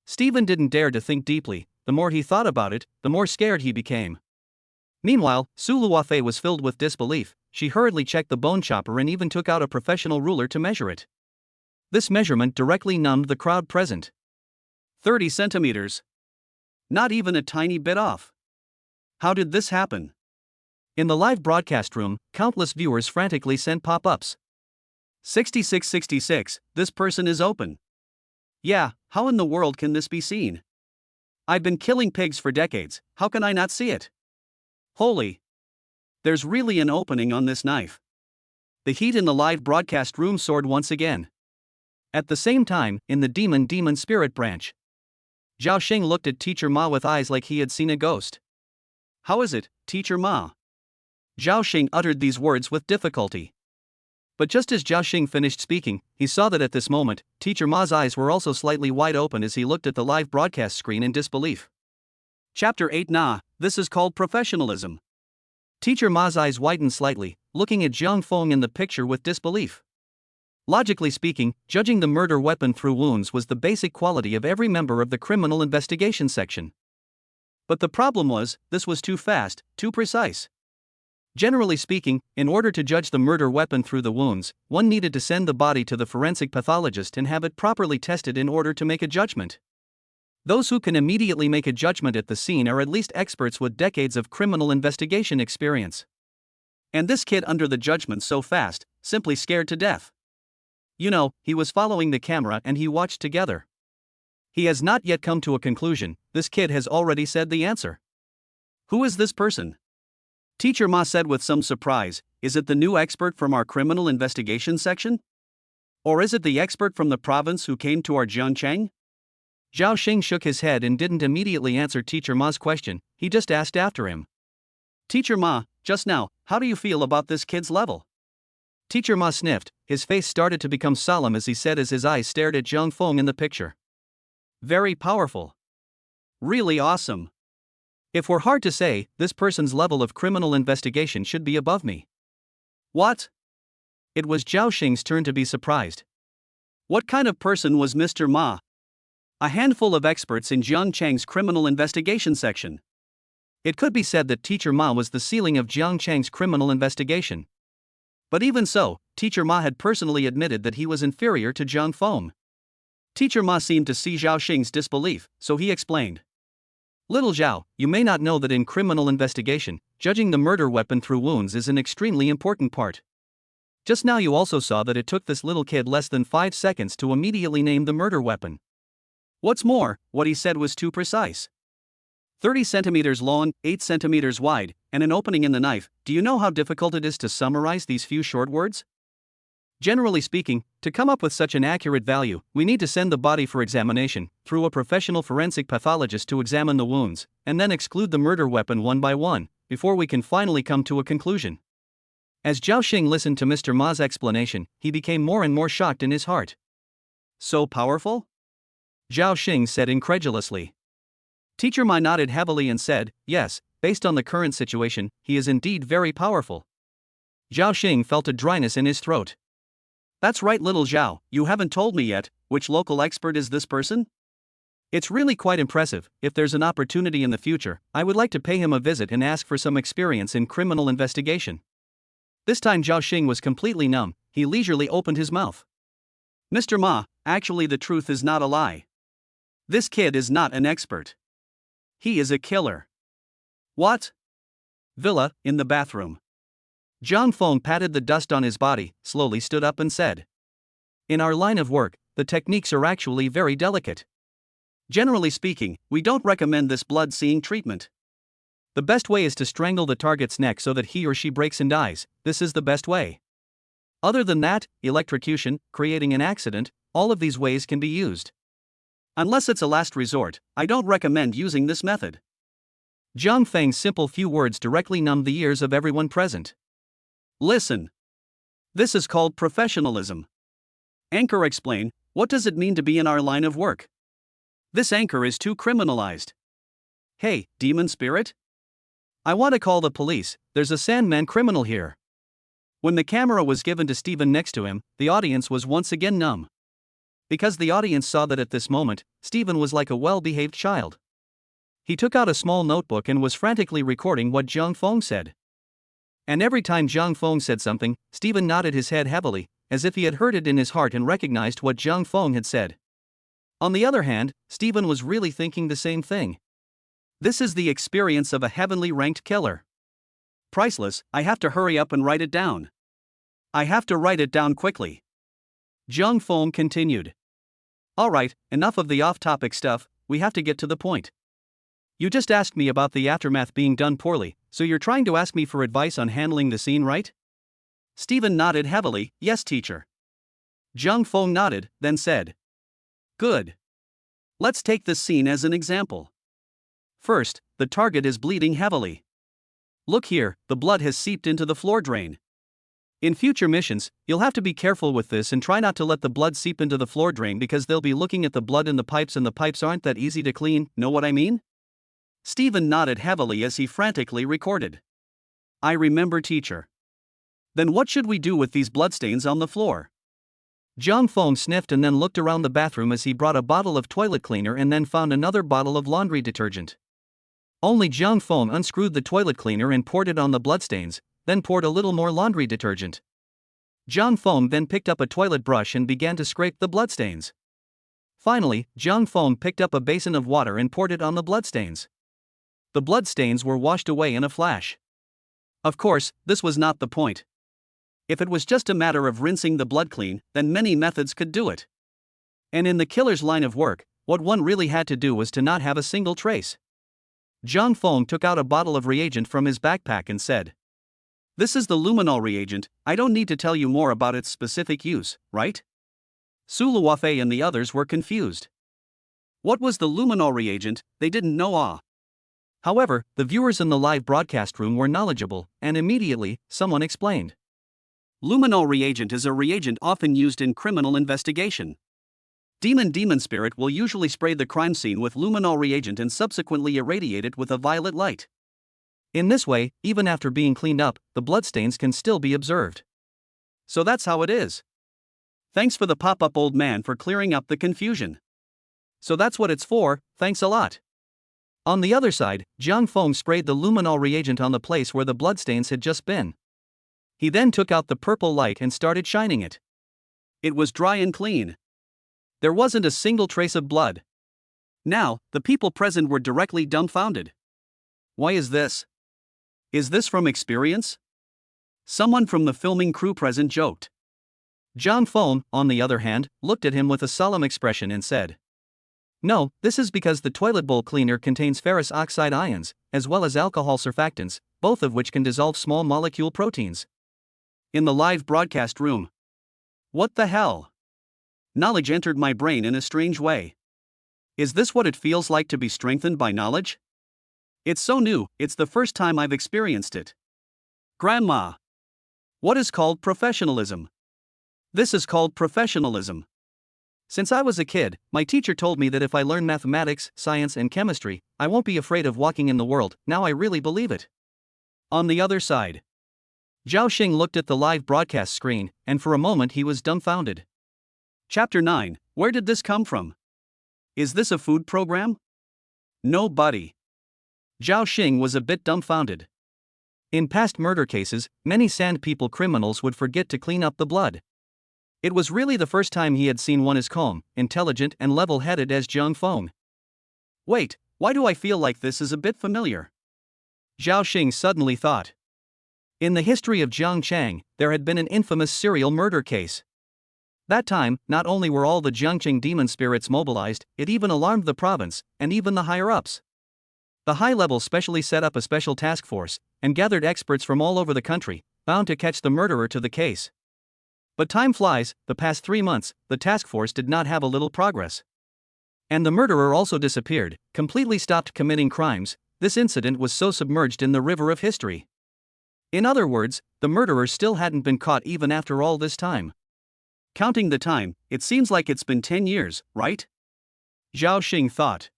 Stephen didn't dare to think deeply. The more he thought about it, the more scared he became. Meanwhile, Su Luofei was filled with disbelief. She hurriedly checked the bone chopper and even took out a professional ruler to measure it. This measurement directly numbed the crowd present. 30 centimeters. Not even a tiny bit off. How did this happen? In the live broadcast room, countless viewers frantically sent pop-ups. 6666, this person is open. Yeah, how in the world can this be seen? I've been killing pigs for decades, how can I not see it? Holy! There's really an opening on this knife. The heat in the live broadcast room soared once again. At the same time, in the demon spirit branch, Zhao Xing looked at Teacher Ma with eyes like he had seen a ghost. How is it, Teacher Ma? Zhao Xing uttered these words with difficulty. But just as Zhao Xing finished speaking, he saw that at this moment, Teacher Ma's eyes were also slightly wide open as he looked at the live broadcast screen in disbelief. Chapter 8 Nah, this is called professionalism. Teacher Ma's eyes widened slightly, looking at Jiang Feng in the picture with disbelief. Logically speaking, judging the murder weapon through wounds was the basic quality of every member of the criminal investigation section. But the problem was, this was too fast, too precise. Generally speaking, in order to judge the murder weapon through the wounds, one needed to send the body to the forensic pathologist and have it properly tested in order to make a judgment. Those who can immediately make a judgment at the scene are at least experts with decades of criminal investigation experience. And this kid under the judgment so fast, simply scared to death. You know, he was following the camera and he watched together. He has not yet come to a conclusion, this kid has already said the answer. Who is this person? Teacher Ma said with some surprise, is it the new expert from our criminal investigation section? Or is it the expert from the province who came to our Jiangcheng? Zhao Xing shook his head and didn't immediately answer Teacher Ma's question, he just asked after him. Teacher Ma, just now, how do you feel about this kid's level? Teacher Ma sniffed, his face started to become solemn as he said as his eyes stared at Jiang Feng in the picture. Very powerful. Really awesome. If we're hard to say, this person's level of criminal investigation should be above me. What? It was Zhao Xing's turn to be surprised. What kind of person was Mr. Ma? A handful of experts in Jiang Chang's criminal investigation section. It could be said that Teacher Ma was the ceiling of Jiang Chang's criminal investigation. But even so, Teacher Ma had personally admitted that he was inferior to Jiang Feng. Teacher Ma seemed to see Zhao Xing's disbelief, so he explained. Little Zhao, you may not know that in criminal investigation, judging the murder weapon through wounds is an extremely important part. Just now you also saw that it took this little kid less than 5 seconds to immediately name the murder weapon. What's more, what he said was too precise. 30 centimeters long, 8 centimeters wide, and an opening in the knife. Do you know how difficult it is to summarize these few short words? Generally speaking, to come up with such an accurate value, we need to send the body for examination, through a professional forensic pathologist to examine the wounds, and then exclude the murder weapon one by one, before we can finally come to a conclusion. As Zhao Xing listened to Mr. Ma's explanation, he became more and more shocked in his heart. So powerful? Zhao Xing said incredulously. Teacher Ma nodded heavily and said, yes, based on the current situation, he is indeed very powerful. Zhao Xing felt a dryness in his throat. That's right, little Zhao, you haven't told me yet, which local expert is this person? It's really quite impressive. If there's an opportunity in the future, I would like to pay him a visit and ask for some experience in criminal investigation. This time Zhao Xing was completely numb. He leisurely opened his mouth. Mr. Ma, actually the truth is not a lie. This kid is not an expert. He is a killer. What? Villa, in the bathroom. Jiang Feng patted the dust on his body, slowly stood up and said. In our line of work, the techniques are actually very delicate. Generally speaking, we don't recommend this blood-seeing treatment. The best way is to strangle the target's neck so that he or she breaks and dies. This is the best way. Other than that, electrocution, creating an accident, all of these ways can be used. Unless it's a last resort, I don't recommend using this method. Jiang Feng's simple few words directly numbed the ears of everyone present. Listen. This is called professionalism. Anchor explain, what does it mean to be in our line of work? This anchor is too criminalized. Hey, demon spirit? I want to call the police, there's a Sandman criminal here. When the camera was given to Stephen next to him, the audience was once again numb. Because the audience saw that at this moment, Stephen was like a well-behaved child. He took out a small notebook and was frantically recording what Jiang Feng said. And every time Jiang Feng said something, Stephen nodded his head heavily, as if he had heard it in his heart and recognized what Jiang Feng had said. On the other hand, Stephen was really thinking the same thing. This is the experience of a heavenly ranked killer. Priceless, I have to hurry up and write it down. I have to write it down quickly. Jiang Feng continued. Alright, enough of the off-topic stuff, we have to get to the point. You just asked me about the aftermath being done poorly, so you're trying to ask me for advice on handling the scene, right? Stephen nodded heavily, yes teacher. Jiang Feng nodded, then said. Good. Let's take this scene as an example. First, the target is bleeding heavily. Look here, the blood has seeped into the floor drain. In future missions, you'll have to be careful with this and try not to let the blood seep into the floor drain because they'll be looking at the blood in the pipes and the pipes aren't that easy to clean, know what I mean? Stephen nodded heavily as he frantically recorded. I remember teacher. Then what should we do with these bloodstains on the floor? Jiang Feng sniffed and then looked around the bathroom as he brought a bottle of toilet cleaner and then found another bottle of laundry detergent. Only Jiang Feng unscrewed the toilet cleaner and poured it on the bloodstains, then poured a little more laundry detergent. Jiang Feng then picked up a toilet brush and began to scrape the bloodstains. Finally, Jiang Feng picked up a basin of water and poured it on the bloodstains. The bloodstains were washed away in a flash. Of course, this was not the point. If it was just a matter of rinsing the blood clean, then many methods could do it. And in the killer's line of work, what one really had to do was to not have a single trace. Jiang Feng took out a bottle of reagent from his backpack and said, This is the luminol reagent, I don't need to tell you more about its specific use, right? Su Luofei and the others were confused. What was the luminol reagent? They didn't know. However, the viewers in the live broadcast room were knowledgeable, and immediately, someone explained. Luminol reagent is a reagent often used in criminal investigation. Demon spirit will usually spray the crime scene with luminol reagent and subsequently irradiate it with a violet light. In this way, even after being cleaned up, the bloodstains can still be observed. So that's how it is. Thanks for the pop-up, old man, for clearing up the confusion. So that's what it's for, thanks a lot. On the other side, Jiang Feng sprayed the luminol reagent on the place where the bloodstains had just been. He then took out the purple light and started shining it. It was dry and clean. There wasn't a single trace of blood. Now, the people present were directly dumbfounded. Why is this? Is this from experience? Someone from the filming crew present joked. Jiang Feng, on the other hand, looked at him with a solemn expression and said, "No, this is because the toilet bowl cleaner contains ferrous oxide ions, as well as alcohol surfactants, both of which can dissolve small molecule proteins." In the live broadcast room. What the hell? Knowledge entered my brain in a strange way. Is this what it feels like to be strengthened by knowledge? It's so new, it's the first time I've experienced it. Grandma. What is called professionalism? This is called professionalism. Since I was a kid, my teacher told me that if I learn mathematics, science, and chemistry, I won't be afraid of walking in the world. Now I really believe it. On the other side. Zhao Xing looked at the live broadcast screen, and for a moment he was dumbfounded. Chapter 9, where did this come from? Is this a food program? No, buddy. Zhao Xing was a bit dumbfounded. In past murder cases, many sand people criminals would forget to clean up the blood. It was really the first time he had seen one as calm, intelligent, and level-headed as Jiang Feng. Wait, why do I feel like this is a bit familiar? Zhao Xing suddenly thought. In the history of Jiangchang, there had been an infamous serial murder case. That time, not only were all the Jiangcheng demon spirits mobilized, it even alarmed the province, and even the higher-ups. The high level specially set up a special task force, and gathered experts from all over the country, bound to catch the murderer to the case. But time flies, the past 3 months, the task force did not have a little progress. And the murderer also disappeared, completely stopped committing crimes. This incident was so submerged in the river of history. In other words, the murderer still hadn't been caught even after all this time. Counting the time, it seems like it's been 10 years, right? Zhao Xing thought.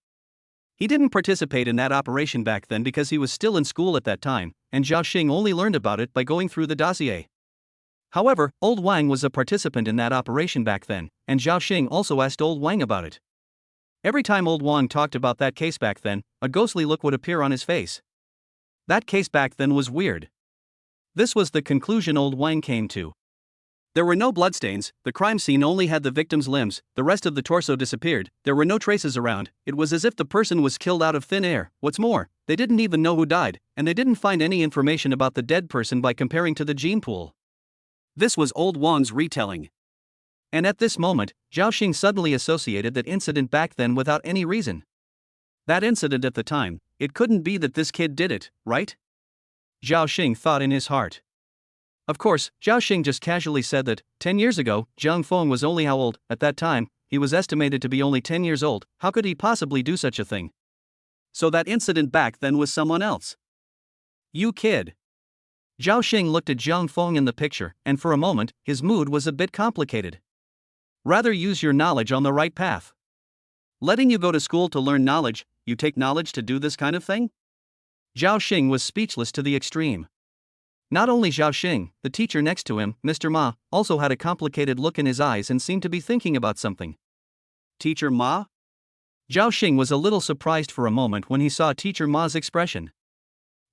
He didn't participate in that operation back then because he was still in school at that time, and Zhao Xing only learned about it by going through the dossier. However, Old Wang was a participant in that operation back then, and Zhao Xing also asked Old Wang about it. Every time Old Wang talked about that case back then, a ghostly look would appear on his face. That case back then was weird. This was the conclusion Old Wang came to. There were no bloodstains, the crime scene only had the victim's limbs, the rest of the torso disappeared, there were no traces around, it was as if the person was killed out of thin air. What's more, they didn't even know who died, and they didn't find any information about the dead person by comparing to the gene pool. This was Old Wang's retelling. And at this moment, Zhao Xing suddenly associated that incident back then without any reason. That incident at the time, it couldn't be that this kid did it, right? Zhao Xing thought in his heart. Of course, Zhao Xing just casually said that, 10 years ago, Jiang Feng was only how old? At that time, he was estimated to be only 10 years old. How could he possibly do such a thing? So that incident back then was someone else. You kid. Zhao Xing looked at Jiang Feng in the picture, and for a moment, his mood was a bit complicated. Rather use your knowledge on the right path. Letting you go to school to learn knowledge, you take knowledge to do this kind of thing? Zhao Xing was speechless to the extreme. Not only Zhao Xing, the teacher next to him, Mr. Ma, also had a complicated look in his eyes and seemed to be thinking about something. Teacher Ma? Zhao Xing was a little surprised for a moment when he saw Teacher Ma's expression.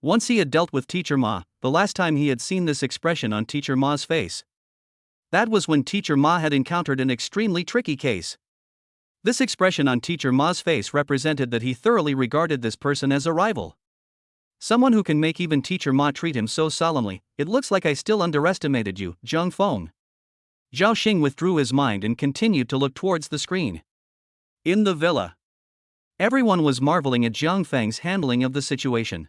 Once he had dealt with Teacher Ma, the last time he had seen this expression on Teacher Ma's face. That was when Teacher Ma had encountered an extremely tricky case. This expression on Teacher Ma's face represented that he thoroughly regarded this person as a rival. Someone who can make even Teacher Ma treat him so solemnly. It looks like I still underestimated you, Jiang Feng. Zhao Xing withdrew his mind and continued to look towards the screen. In the villa. Everyone was marveling at Jiang Feng's handling of the situation.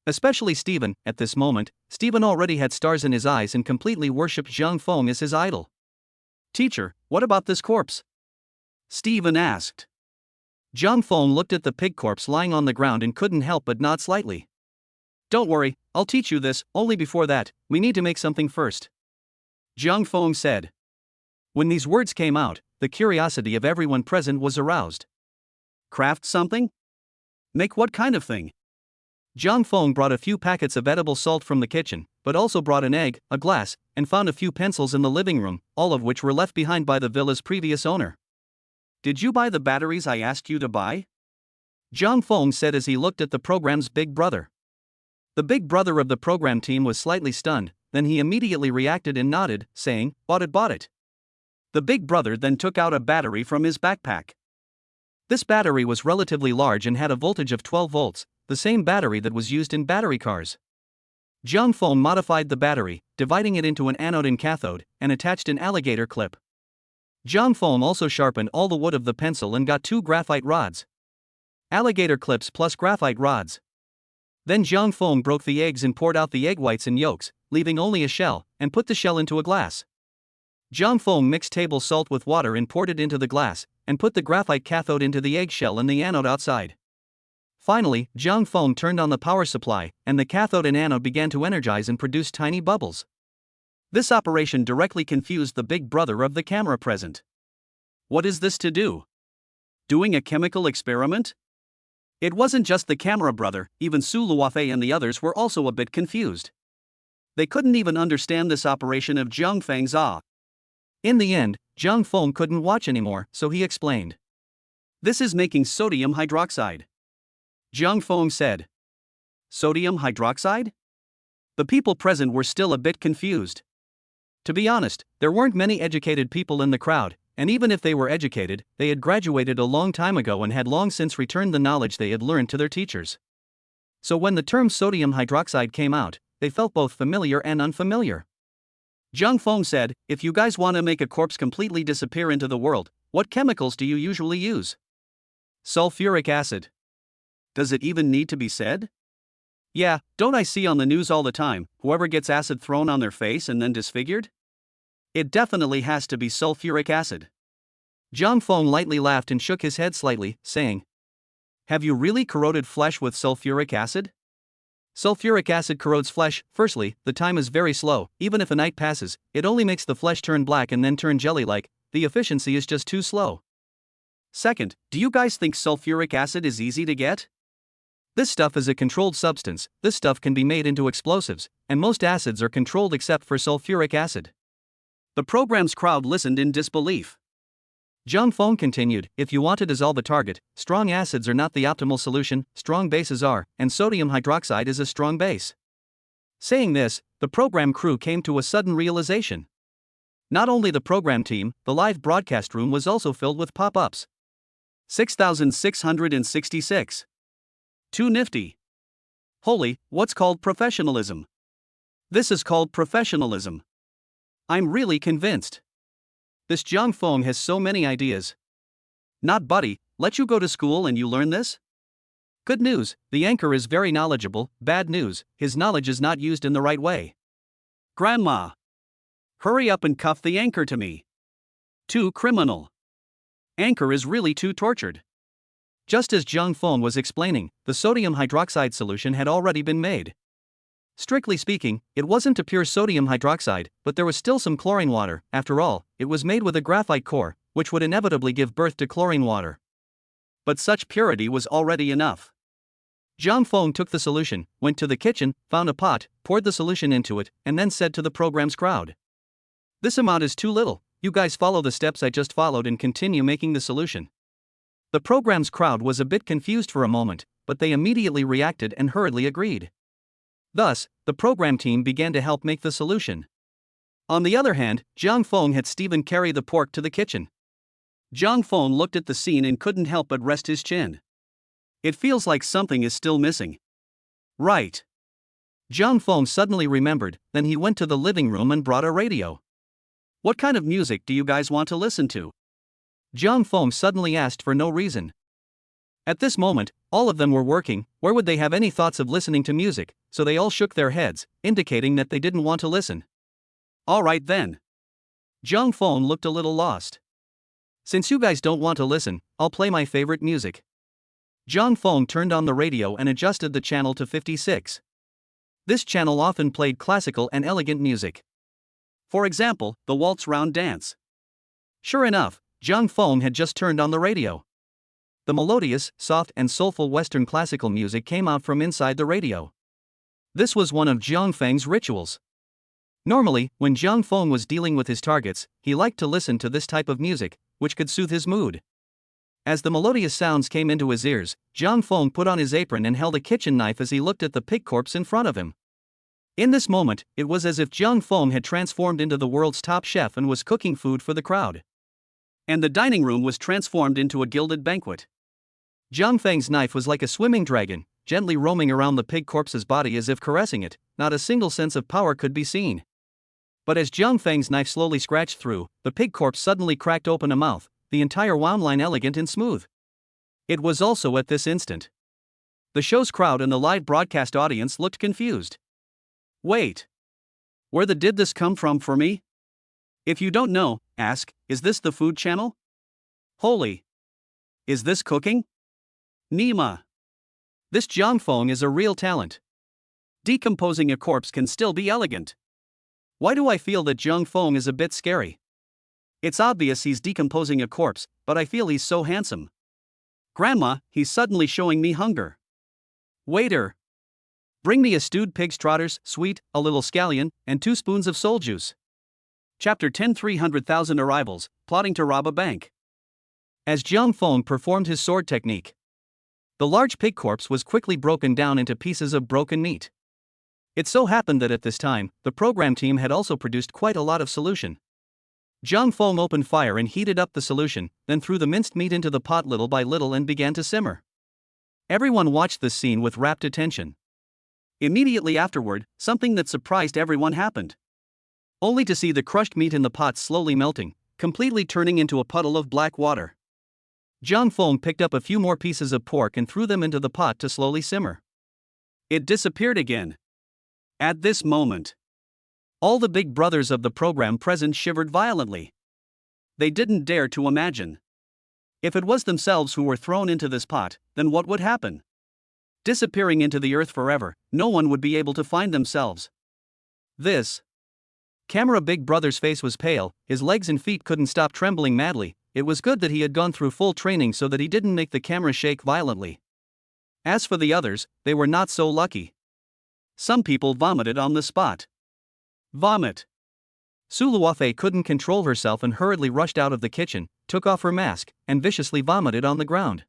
Especially Stephen. At this moment, Stephen already had stars in his eyes and completely worshipped Jiang Feng as his idol. Teacher, what about this corpse? Stephen asked. Jiang Feng looked at the pig corpse lying on the ground and couldn't help but nod slightly. Don't worry, I'll teach you this, only before that, we need to make something first. Jiang Feng said. When these words came out, the curiosity of everyone present was aroused. Craft something? Make what kind of thing? Jiang Feng brought a few packets of edible salt from the kitchen, but also brought an egg, a glass, and found a few pencils in the living room, all of which were left behind by the villa's previous owner. "Did you buy the batteries I asked you to buy?" Zhang Feng said as he looked at the program's big brother. The big brother of the program team was slightly stunned, then he immediately reacted and nodded, saying, bought it. The big brother then took out a battery from his backpack. This battery was relatively large and had a voltage of 12 volts, the same battery that was used in battery cars. Zhang Feng modified the battery, dividing it into an anode and cathode, and attached an alligator clip. Zhang Feng also sharpened all the wood of the pencil and got 2 graphite rods. Alligator clips plus graphite rods. Then Zhang Feng broke the eggs and poured out the egg whites and yolks, leaving only a shell, and put the shell into a glass. Zhang Feng mixed table salt with water and poured it into the glass, and put the graphite cathode into the eggshell and the anode outside. Finally, Zhang Feng turned on the power supply, and the cathode and anode began to energize and produce tiny bubbles. This operation directly confused the big brother of the camera present. What is this to do? Doing a chemical experiment? It wasn't just the camera brother, even Su Luofei and the others were also a bit confused. They couldn't even understand this operation of Zhang Feng's ah. In the end, Zhang Feng couldn't watch anymore, so he explained. "This is making sodium hydroxide." Zhang Feng said. "Sodium hydroxide?" The people present were still a bit confused. To be honest, there weren't many educated people in the crowd, and even if they were educated, they had graduated a long time ago and had long since returned the knowledge they had learned to their teachers. So when the term sodium hydroxide came out, they felt both familiar and unfamiliar. Zhang Feng said, "If you guys want to make a corpse completely disappear into the world, what chemicals do you usually use?" "Sulfuric acid." "Does it even need to be said?" "Yeah, don't I see on the news all the time, whoever gets acid thrown on their face and then disfigured?" "It definitely has to be sulfuric acid." Zhang Feng lightly laughed and shook his head slightly, saying, "Have you really corroded flesh with sulfuric acid?" Sulfuric acid corrodes flesh. Firstly, the time is very slow, even if a night passes, it only makes the flesh turn black and then turn jelly-like, the efficiency is just too slow. Second, do you guys think sulfuric acid is easy to get? This stuff is a controlled substance, this stuff can be made into explosives, and most acids are controlled except for sulfuric acid. The program's crowd listened in disbelief. Zhang Feng continued, "If you want to dissolve a target, strong acids are not the optimal solution, strong bases are, and sodium hydroxide is a strong base." Saying this, the program crew came to a sudden realization. Not only the program team, the live broadcast room was also filled with pop-ups. 6,666. Too nifty. Holy, what's called professionalism? This is called professionalism. I'm really convinced. This Zhang Feng has so many ideas. Not buddy, let you go to school and you learn this? Good news, the anchor is very knowledgeable. Bad news, his knowledge is not used in the right way. Grandma. Hurry up and cuff the anchor to me. Too criminal. Anchor is really too tortured. Just as Zhang Feng was explaining, the sodium hydroxide solution had already been made. Strictly speaking, it wasn't a pure sodium hydroxide, but there was still some chlorine water. After all, it was made with a graphite core, which would inevitably give birth to chlorine water. But such purity was already enough. Zhang Feng took the solution, went to the kitchen, found a pot, poured the solution into it, and then said to the program's crowd, "This amount is too little, you guys follow the steps I just followed and continue making the solution." The program's crowd was a bit confused for a moment, but they immediately reacted and hurriedly agreed. Thus, the program team began to help make the solution. On the other hand, Zhang Feng had Stephen carry the pork to the kitchen. Zhang Feng looked at the scene and couldn't help but rest his chin. It feels like something is still missing. Right. Zhang Feng suddenly remembered, then he went to the living room and brought a radio. "What kind of music do you guys want to listen to?" Zhang Feng suddenly asked for no reason. At this moment, all of them were working, where would they have any thoughts of listening to music, so they all shook their heads, indicating that they didn't want to listen. "All right then." Zhang Feng looked a little lost. "Since you guys don't want to listen, I'll play my favorite music." Zhang Feng turned on the radio and adjusted the channel to 56. This channel often played classical and elegant music. For example, the waltz round dance. Sure enough, Zhang Feng had just turned on the radio. The melodious, soft and soulful Western classical music came out from inside the radio. This was one of Jiang Feng's rituals. Normally, when Jiang Feng was dealing with his targets, he liked to listen to this type of music, which could soothe his mood. As the melodious sounds came into his ears, Jiang Feng put on his apron and held a kitchen knife as he looked at the pig corpse in front of him. In this moment, it was as if Jiang Feng had transformed into the world's top chef and was cooking food for the crowd. And the dining room was transformed into a gilded banquet. Jiang Feng's knife was like a swimming dragon, gently roaming around the pig corpse's body as if caressing it. Not a single sense of power could be seen. But as Jiang Feng's knife slowly scratched through, the pig corpse suddenly cracked open a mouth, the entire wound line elegant and smooth. It was also at this instant. The show's crowd and the live broadcast audience looked confused. Wait. Where did this come from for me? If you don't know, ask, is this the food channel? Holy. Is this cooking? Nima. This Jiang Feng is a real talent. Decomposing a corpse can still be elegant. Why do I feel that Jiang Feng is a bit scary? It's obvious he's decomposing a corpse, but I feel he's so handsome. Grandma, he's suddenly showing me hunger. Waiter. Bring me a stewed pig's trotters, sweet, a little scallion, and 2 spoons of soul juice. Chapter 10 300,000 Arrivals, Plotting to Rob a Bank. As Jiang Feng performed his sword technique, the large pig corpse was quickly broken down into pieces of broken meat. It so happened that at this time, the program team had also produced quite a lot of solution. Jiang Feng opened fire and heated up the solution, then threw the minced meat into the pot little by little and began to simmer. Everyone watched this scene with rapt attention. Immediately afterward, something that surprised everyone happened. Only to see the crushed meat in the pot slowly melting, completely turning into a puddle of black water. Jiang Feng picked up a few more pieces of pork and threw them into the pot to slowly simmer. It disappeared again. At this moment, all the big brothers of the program present shivered violently. They didn't dare to imagine. If it was themselves who were thrown into this pot, then what would happen? Disappearing into the earth forever, no one would be able to find themselves. This. Camera Big Brother's face was pale, his legs and feet couldn't stop trembling madly. It was good that he had gone through full training so that he didn't make the camera shake violently. As for the others, they were not so lucky. Some people vomited on the spot. Vomit. Su Luofei couldn't control herself and hurriedly rushed out of the kitchen, took off her mask, and viciously vomited on the ground.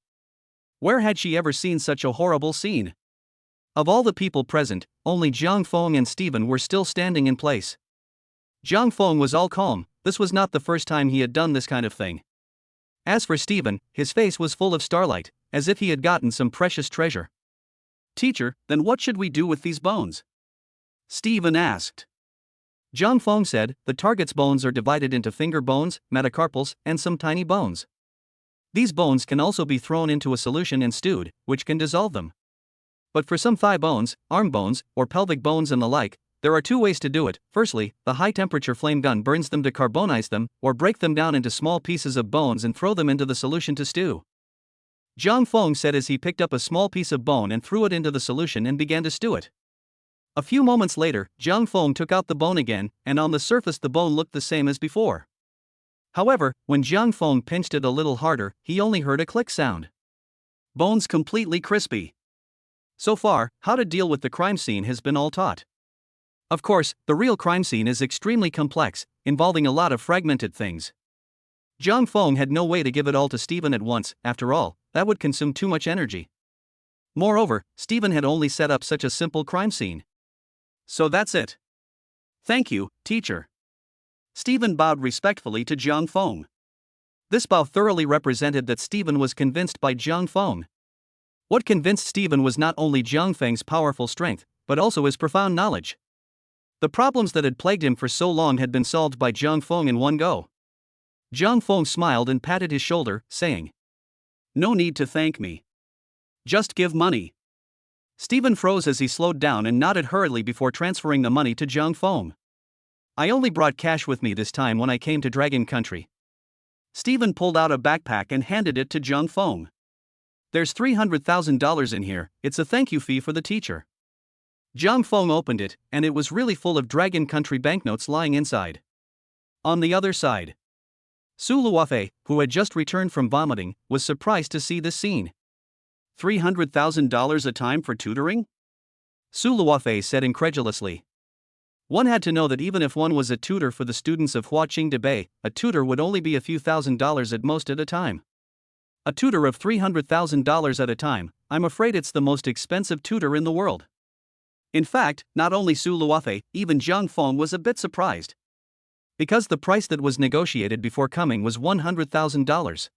Where had she ever seen such a horrible scene? Of all the people present, only Jiang Feng and Stephen were still standing in place. Jiang Feng was all calm. This was not the first time he had done this kind of thing. As for Stephen, his face was full of starlight, as if he had gotten some precious treasure. Teacher, then what should we do with these bones? Stephen asked. Jiang Feng said, the target's bones are divided into finger bones, metacarpals, and some tiny bones. These bones can also be thrown into a solution and stewed, which can dissolve them. But for some thigh bones, arm bones, or pelvic bones and the like, there are 2 ways to do it. Firstly, the high-temperature flame gun burns them to carbonize them, or break them down into small pieces of bones and throw them into the solution to stew. Jiang Feng said as he picked up a small piece of bone and threw it into the solution and began to stew it. A few moments later, Jiang Feng took out the bone again, and on the surface the bone looked the same as before. However, when Jiang Feng pinched it a little harder, he only heard a click sound. Bones completely crispy. So far, how to deal with the crime scene has been all taught. Of course, the real crime scene is extremely complex, involving a lot of fragmented things. Jiang Feng had no way to give it all to Stephen at once. After all, that would consume too much energy. Moreover, Stephen had only set up such a simple crime scene. So that's it. Thank you, teacher. Stephen bowed respectfully to Jiang Feng. This bow thoroughly represented that Stephen was convinced by Jiang Feng. What convinced Stephen was not only Jiang Feng's powerful strength, but also his profound knowledge. The problems that had plagued him for so long had been solved by Jiang Feng in one go. Jiang Feng smiled and patted his shoulder, saying, "No need to thank me. Just give money." Stephen froze as he slowed down and nodded hurriedly before transferring the money to Jiang Feng. "I only brought cash with me this time when I came to Dragon Country." Stephen pulled out a backpack and handed it to Jiang Feng. "There's $300,000 in here, it's a thank you fee for the teacher." Jiang Feng opened it, and it was really full of Dragon Country banknotes lying inside. On the other side, Su Luofei, who had just returned from vomiting, was surprised to see this scene. $300,000 a time for tutoring? Su Luofei said incredulously. One had to know that even if one was a tutor for the students of Huaqing Debay, a tutor would only be a few $1,000s at most at a time. A tutor of $300,000 at a time, I'm afraid it's the most expensive tutor in the world. In fact, not only Su Luofei, even Jiang Feng was a bit surprised. Because the price that was negotiated before coming was $100,000.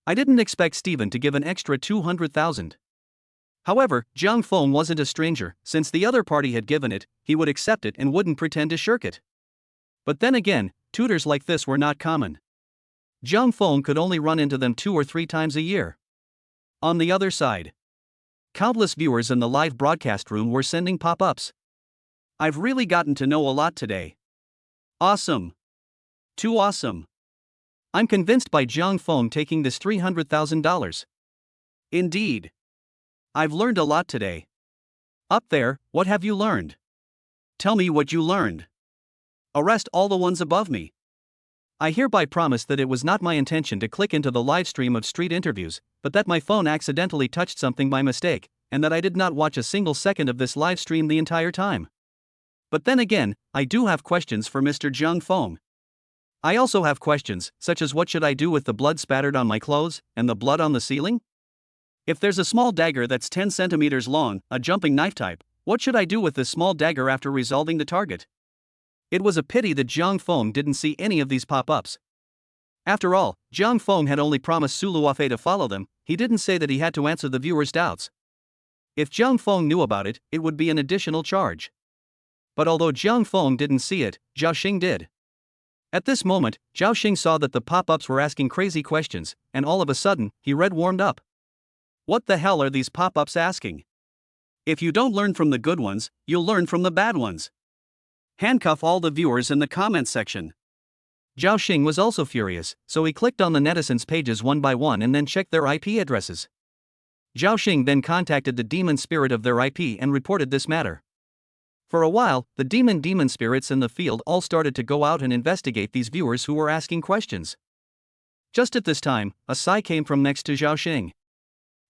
I didn't expect Stephen to give an extra $200,000. However, Jiang Feng wasn't a stranger. Since the other party had given it, he would accept it and wouldn't pretend to shirk it. But then again, tutors like this were not common. Jiang Feng could only run into them 2 or 3 times a year. On the other side, countless viewers in the live broadcast room were sending pop-ups. I've really gotten to know a lot today. Awesome. Too awesome. I'm convinced by Jiang Feng taking this $300,000. Indeed. I've learned a lot today. Up there, what have you learned? Tell me what you learned. Arrest all the ones above me. I hereby promise that it was not my intention to click into the live stream of street interviews, but that my phone accidentally touched something by mistake, and that I did not watch a single second of this live stream the entire time. But then again, I do have questions for Mr. Jiang Feng. I also have questions, such as what should I do with the blood spattered on my clothes, and the blood on the ceiling? If there's a small dagger that's 10 centimeters long, a jumping knife type, what should I do with this small dagger after resolving the target? It was a pity that Jiang Feng didn't see any of these pop-ups. After all, Jiang Feng had only promised Su Luofei to follow them. He didn't say that he had to answer the viewers' doubts. If Jiang Feng knew about it, it would be an additional charge. But although Jiang Feng didn't see it, Zhao Xing did. At this moment, Zhao Xing saw that the pop-ups were asking crazy questions, and all of a sudden, he warmed up. What the hell are these pop-ups asking? If you don't learn from the good ones, you'll learn from the bad ones. Handcuff all the viewers in the comments section. Zhao Xing was also furious, so he clicked on the netizens' pages one by one and then checked their IP addresses. Zhao Xing then contacted the demon spirit of their IP and reported this matter. For a while, the demon spirits in the field all started to go out and investigate these viewers who were asking questions. Just at this time, a sigh came from next to Zhao Xing.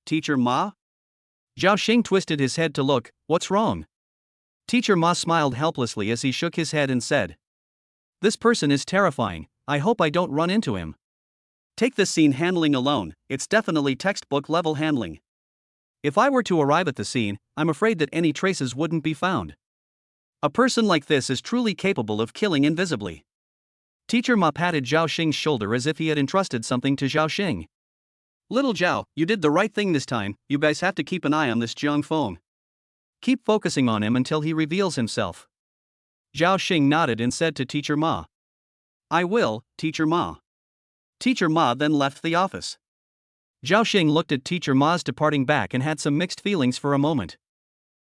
Teacher Ma? Zhao Xing twisted his head to look. What's wrong? Teacher Ma smiled helplessly as he shook his head and said, this person is terrifying, I hope I don't run into him. Take this scene handling alone, it's definitely textbook level handling. If I were to arrive at the scene, I'm afraid that any traces wouldn't be found. A person like this is truly capable of killing invisibly. Teacher Ma patted Zhao Xing's shoulder as if he had entrusted something to Zhao Xing. Little Zhao, you did the right thing this time. You guys have to keep an eye on this Jiang Feng. Keep focusing on him until he reveals himself. Zhao Xing nodded and said to Teacher Ma. I will, Teacher Ma. Teacher Ma then left the office. Zhao Xing looked at Teacher Ma's departing back and had some mixed feelings for a moment.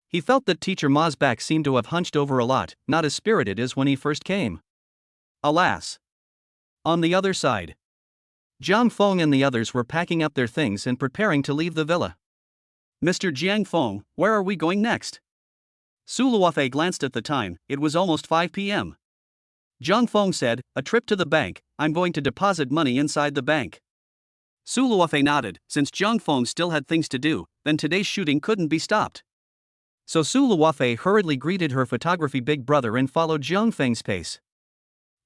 He felt that Teacher Ma's back seemed to have hunched over a lot, not as spirited as when he first came. Alas. On the other side, Jiang Feng and the others were packing up their things and preparing to leave the villa. Mr. Jiang Feng, where are we going next? Su Luofei glanced at the time. It was almost 5 p.m. Jiang Feng said, a trip to the bank, I'm going to deposit money inside the bank. Su Luofei nodded. Since Jiang Feng still had things to do, then today's shooting couldn't be stopped. So Su Luofei hurriedly greeted her photography big brother and followed Jiang Feng's pace.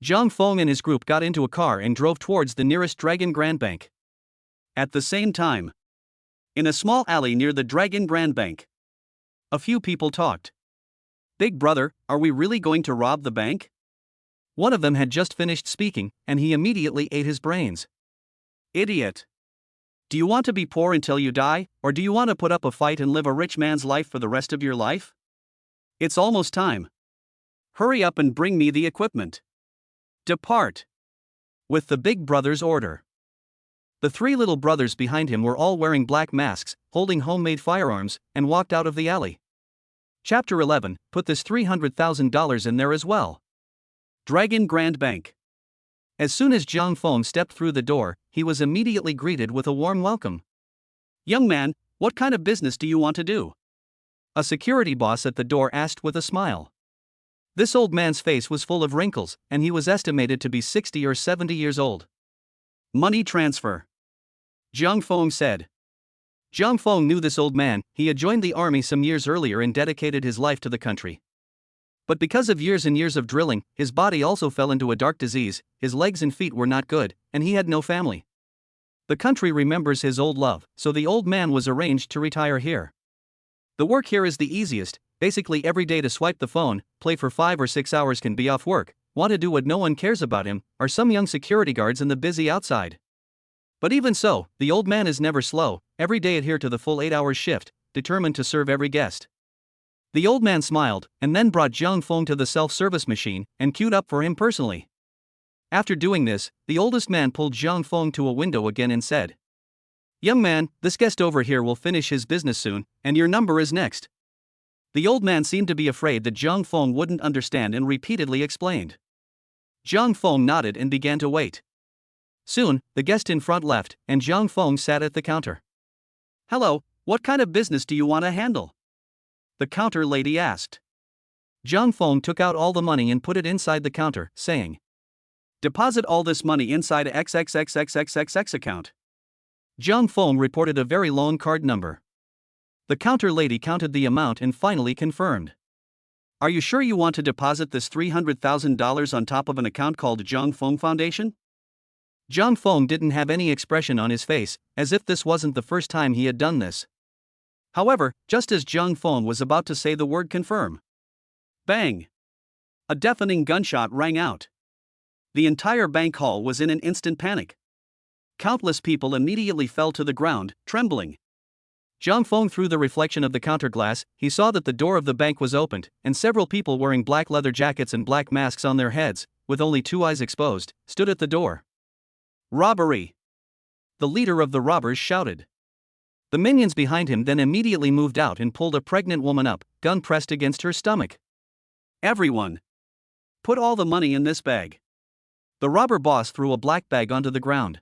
Jiang Feng and his group got into a car and drove towards the nearest Dragon Grand Bank. At the same time, in a small alley near the Dragon Grand Bank, a few people talked. Big brother, are we really going to rob the bank? One of them had just finished speaking, and he immediately ate his brains. Idiot. Do you want to be poor until you die, or do you want to put up a fight and live a rich man's life for the rest of your life? It's almost time. Hurry up and bring me the equipment. Depart. With the big brother's order. The 3 little brothers behind him were all wearing black masks, holding homemade firearms, and walked out of the alley. Chapter 11, put this $300,000 in there as well. Dragon Grand Bank. As soon as Jiang Feng stepped through the door, he was immediately greeted with a warm welcome. Young man, what kind of business do you want to do? A security boss at the door asked with a smile. This old man's face was full of wrinkles, and he was estimated to be 60 or 70 years old. Money transfer. Jiang Feng said. Zhang Feng knew this old man. He had joined the army some years earlier and dedicated his life to the country. But because of years and years of drilling, his body also fell into a dark disease, his legs and feet were not good, and he had no family. The country remembers his old love, so the old man was arranged to retire here. The work here is the easiest, basically every day to swipe the phone, play for 5 or 6 hours can be off work, want to do what no one cares about him, are some young security guards in the busy outside. But even so, the old man is never slow, every day adhere to the full 8-hour shift, determined to serve every guest. The old man smiled, and then brought Zhang Feng to the self-service machine, and queued up for him personally. After doing this, the oldest man pulled Zhang Feng to a window again and said, "Young man, this guest over here will finish his business soon, and your number is next." The old man seemed to be afraid that Zhang Feng wouldn't understand and repeatedly explained. Zhang Feng nodded and began to wait. Soon, the guest in front left, and Zhang Feng sat at the counter. "Hello, what kind of business do you want to handle?" the counter lady asked. Zhang Feng took out all the money and put it inside the counter, saying, "Deposit all this money inside a XXXXXXX account." Zhang Feng reported a very long card number. The counter lady counted the amount and finally confirmed. "Are you sure you want to deposit this $300,000 on top of an account called Zhang Feng Foundation?" Zhang Feng didn't have any expression on his face, as if this wasn't the first time he had done this. However, just as Zhang Feng was about to say the word confirm, bang! A deafening gunshot rang out. The entire bank hall was in an instant panic. Countless people immediately fell to the ground, trembling. Zhang Feng through the reflection of the counter glass, he saw that the door of the bank was opened, and several people wearing black leather jackets and black masks on their heads, with only 2 eyes exposed, stood at the door. "Robbery!" the leader of the robbers shouted. The minions behind him then immediately moved out and pulled a pregnant woman up, gun pressed against her stomach. "Everyone! Put all the money in this bag." The robber boss threw a black bag onto the ground.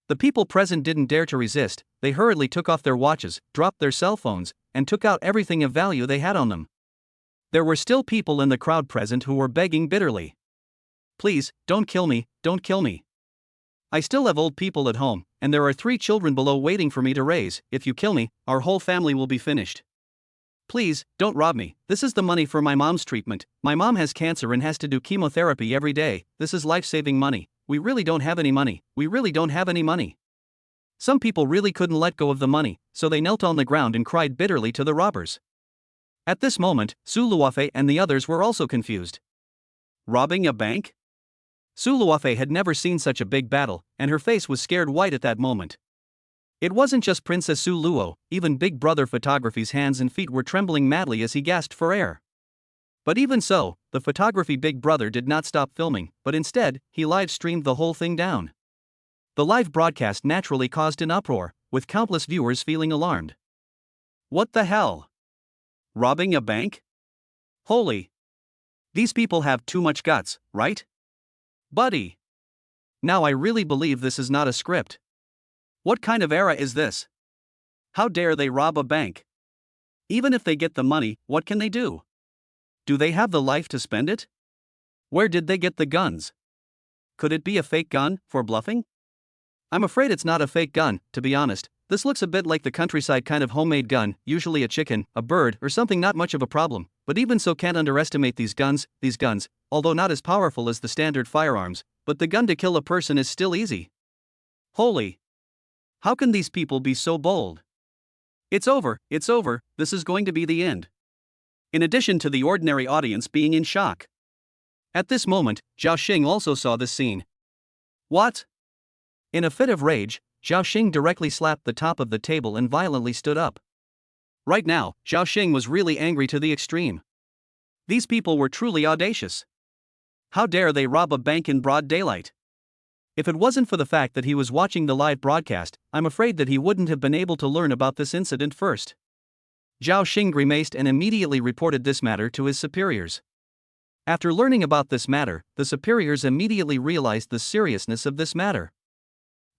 The people present didn't dare to resist, they hurriedly took off their watches, dropped their cell phones, and took out everything of value they had on them. There were still people in the crowd present who were begging bitterly. "Please, don't kill me, don't kill me. I still have old people at home, and there are 3 children below waiting for me to raise. If you kill me, our whole family will be finished. Please, don't rob me, this is the money for my mom's treatment. My mom has cancer and has to do chemotherapy every day, this is life-saving money. We really don't have any money, we really don't have any money." Some people really couldn't let go of the money, so they knelt on the ground and cried bitterly to the robbers. At this moment, Su Luofei and the others were also confused. Robbing a bank? Su Luofei had never seen such a big battle, and her face was scared white at that moment. It wasn't just Princess Su Luo, even Big Brother Photography's hands and feet were trembling madly as he gasped for air. But even so, the photography Big Brother did not stop filming, but instead, he live-streamed the whole thing down. The live broadcast naturally caused an uproar, with countless viewers feeling alarmed. What the hell? Robbing a bank? Holy! These people have too much guts, right? Buddy! Now I really believe this is not a script. What kind of era is this? How dare they rob a bank? Even if they get the money, what can they do? Do they have the life to spend it? Where did they get the guns? Could it be a fake gun, for bluffing? I'm afraid it's not a fake gun, to be honest. This looks a bit like the countryside kind of homemade gun, usually a chicken, a bird, or something not much of a problem, but even so can't underestimate these guns, although not as powerful as the standard firearms, but the gun to kill a person is still easy. Holy! How can these people be so bold? It's over, this is going to be the end. In addition to the ordinary audience being in shock. At this moment, Zhao Xing also saw this scene. What? In a fit of rage, Zhao Xing directly slapped the top of the table and violently stood up. Right now, Zhao Xing was really angry to the extreme. These people were truly audacious. How dare they rob a bank in broad daylight? If it wasn't for the fact that he was watching the live broadcast, I'm afraid that he wouldn't have been able to learn about this incident first. Zhao Xing grimaced and immediately reported this matter to his superiors. After learning about this matter, the superiors immediately realized the seriousness of this matter.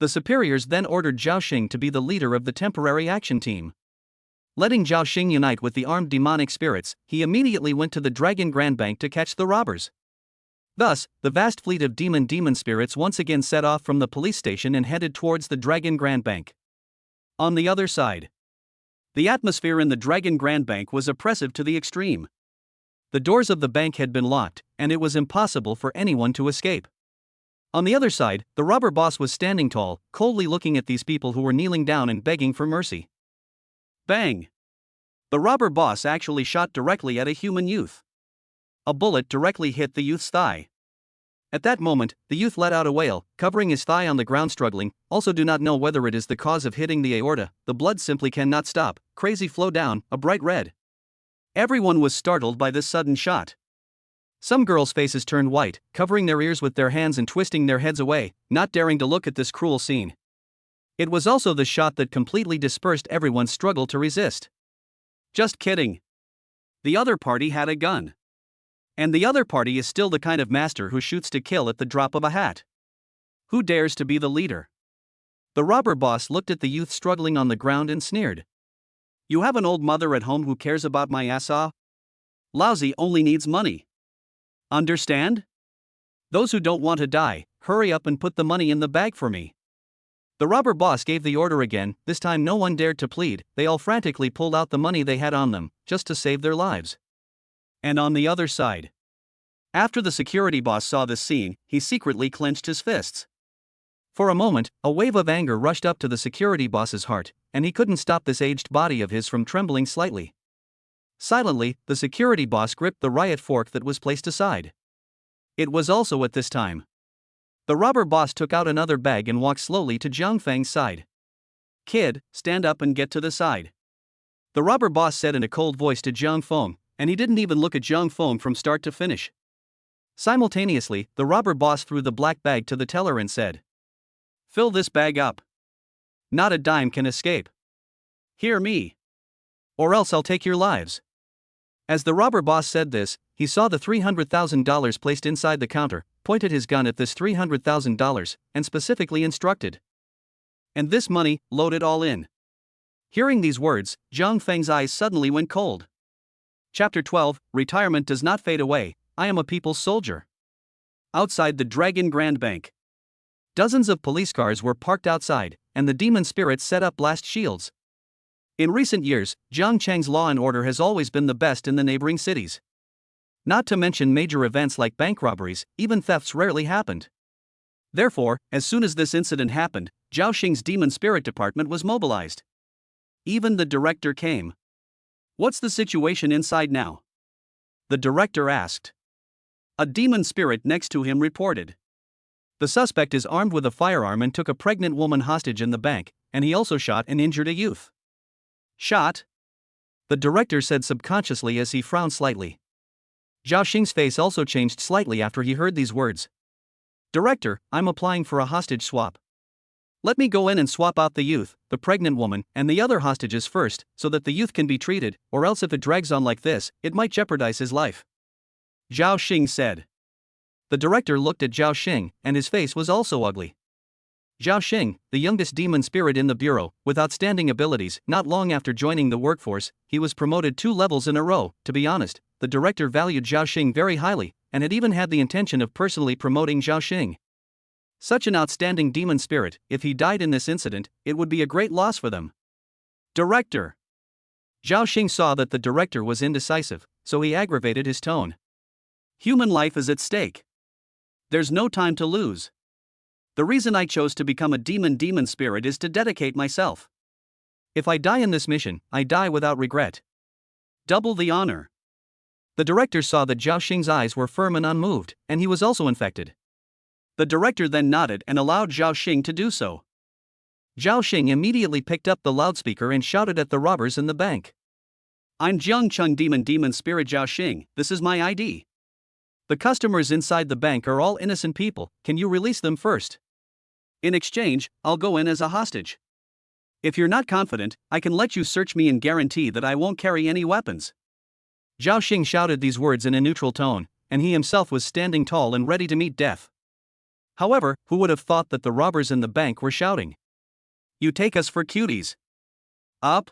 The superiors then ordered Zhao Xing to be the leader of the temporary action team. Letting Zhao Xing unite with the armed demonic spirits, he immediately went to the Dragon Grand Bank to catch the robbers. Thus, the vast fleet of demon spirits once again set off from the police station and headed towards the Dragon Grand Bank. On the other side, the atmosphere in the Dragon Grand Bank was oppressive to the extreme. The doors of the bank had been locked, and it was impossible for anyone to escape. On the other side, the robber boss was standing tall, coldly looking at these people who were kneeling down and begging for mercy. Bang! The robber boss actually shot directly at a human youth. A bullet directly hit the youth's thigh. At that moment, the youth let out a wail, covering his thigh on the ground, struggling. Also, do not know whether it is the cause of hitting the aorta. The blood simply cannot stop. Crazy flow down, a bright red. Everyone was startled by this sudden shot. Some girls' faces turned white, covering their ears with their hands and twisting their heads away, not daring to look at this cruel scene. It was also the shot that completely dispersed everyone's struggle to resist. Just kidding. The other party had a gun. And the other party is still the kind of master who shoots to kill at the drop of a hat. Who dares to be the leader? The robber boss looked at the youth struggling on the ground and sneered. You have an old mother at home who cares about my ass off? Lousy only needs money. Understand? Those who don't want to die, hurry up and put the money in the bag for me. The robber boss gave the order again. This time no one dared to plead. They all frantically pulled out the money they had on them, just to save their lives. And on the other side, after the security boss saw this scene, he secretly clenched his fists. For a moment, a wave of anger rushed up to the security boss's heart, and he couldn't stop this aged body of his from trembling slightly. Silently, the security boss gripped the riot fork that was placed aside. It was also at this time the robber boss took out another bag and walked slowly to Jiang Feng's side. Kid, stand up and get to the side. The robber boss said in a cold voice to Jiang Feng, and he didn't even look at Jiang Feng from start to finish. Simultaneously, the robber boss threw the black bag to the teller and said, Fill this bag up. Not a dime can escape. Hear me. Or else I'll take your lives. As the robber boss said this, he saw the $300,000 placed inside the counter, pointed his gun at this $300,000, and specifically instructed. And this money, load it all in. Hearing these words, Jiang Feng's eyes suddenly went cold. Chapter 12, Retirement does not fade away, I am a people's soldier. Outside the Dragon Grand Bank, dozens of police cars were parked outside, and the demon spirits set up blast shields. In recent years, Jiang Cheng's law and order has always been the best in the neighboring cities. Not to mention major events like bank robberies, even thefts rarely happened. Therefore, as soon as this incident happened, Zhao Xing's demon spirit department was mobilized. Even the director came. What's the situation inside now? The director asked. A demon spirit next to him reported. The suspect is armed with a firearm and took a pregnant woman hostage in the bank, and he also shot and injured a youth. Shot? The director said subconsciously as he frowned slightly. Zhao Xing's face also changed slightly after he heard these words. Director, I'm applying for a hostage swap. Let me go in and swap out the youth, the pregnant woman, and the other hostages first, so that the youth can be treated, or else if it drags on like this, it might jeopardize his life. Zhao Xing said. The director looked at Zhao Xing, and his face was also ugly. Zhao Xing, the youngest demon spirit in the bureau, with outstanding abilities, not long after joining the workforce, he was promoted 2 levels in a row. To be honest, the director valued Zhao Xing very highly, and had even had the intention of personally promoting Zhao Xing. Such an outstanding demon spirit, if he died in this incident, it would be a great loss for them. Director. Zhao Xing saw that the director was indecisive, so he aggravated his tone. Human life is at stake. There's no time to lose. The reason I chose to become a demon spirit is to dedicate myself. If I die in this mission, I die without regret. Double the honor. The director saw that Zhao Xing's eyes were firm and unmoved, and he was also infected. The director then nodded and allowed Zhao Xing to do so. Zhao Xing immediately picked up the loudspeaker and shouted at the robbers in the bank. I'm Jiang Cheng demon spirit Zhao Xing, this is my ID. The customers inside the bank are all innocent people, can you release them first? In exchange, I'll go in as a hostage. If you're not confident, I can let you search me and guarantee that I won't carry any weapons. Zhao Xing shouted these words in a neutral tone, and he himself was standing tall and ready to meet death. However, who would have thought that the robbers in the bank were shouting? You take us for cuties. Up?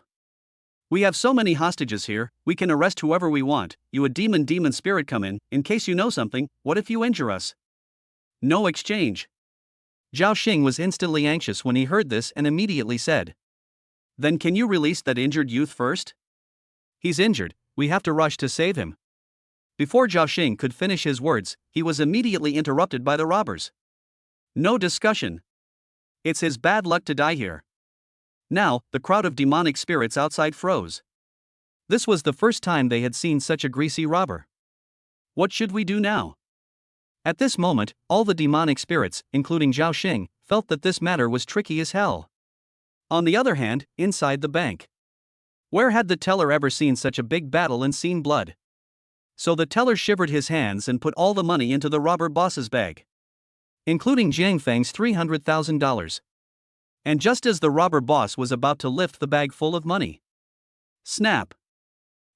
We have so many hostages here, we can arrest whoever we want. You a demon spirit come in case you know something, what if you injure us? No exchange. Zhao Xing was instantly anxious when he heard this and immediately said. Then can you release that injured youth first? He's injured, we have to rush to save him. Before Zhao Xing could finish his words, he was immediately interrupted by the robbers. No discussion. It's his bad luck to die here. Now, the crowd of demonic spirits outside froze. This was the first time they had seen such a greasy robber. What should we do now? At this moment, all the demonic spirits, including Zhao Xing, felt that this matter was tricky as hell. On the other hand, inside the bank, where had the teller ever seen such a big battle and seen blood? So the teller shivered his hands and put all the money into the robber boss's bag, including Jiang Feng's $300,000. And just as the robber boss was about to lift the bag full of money, snap!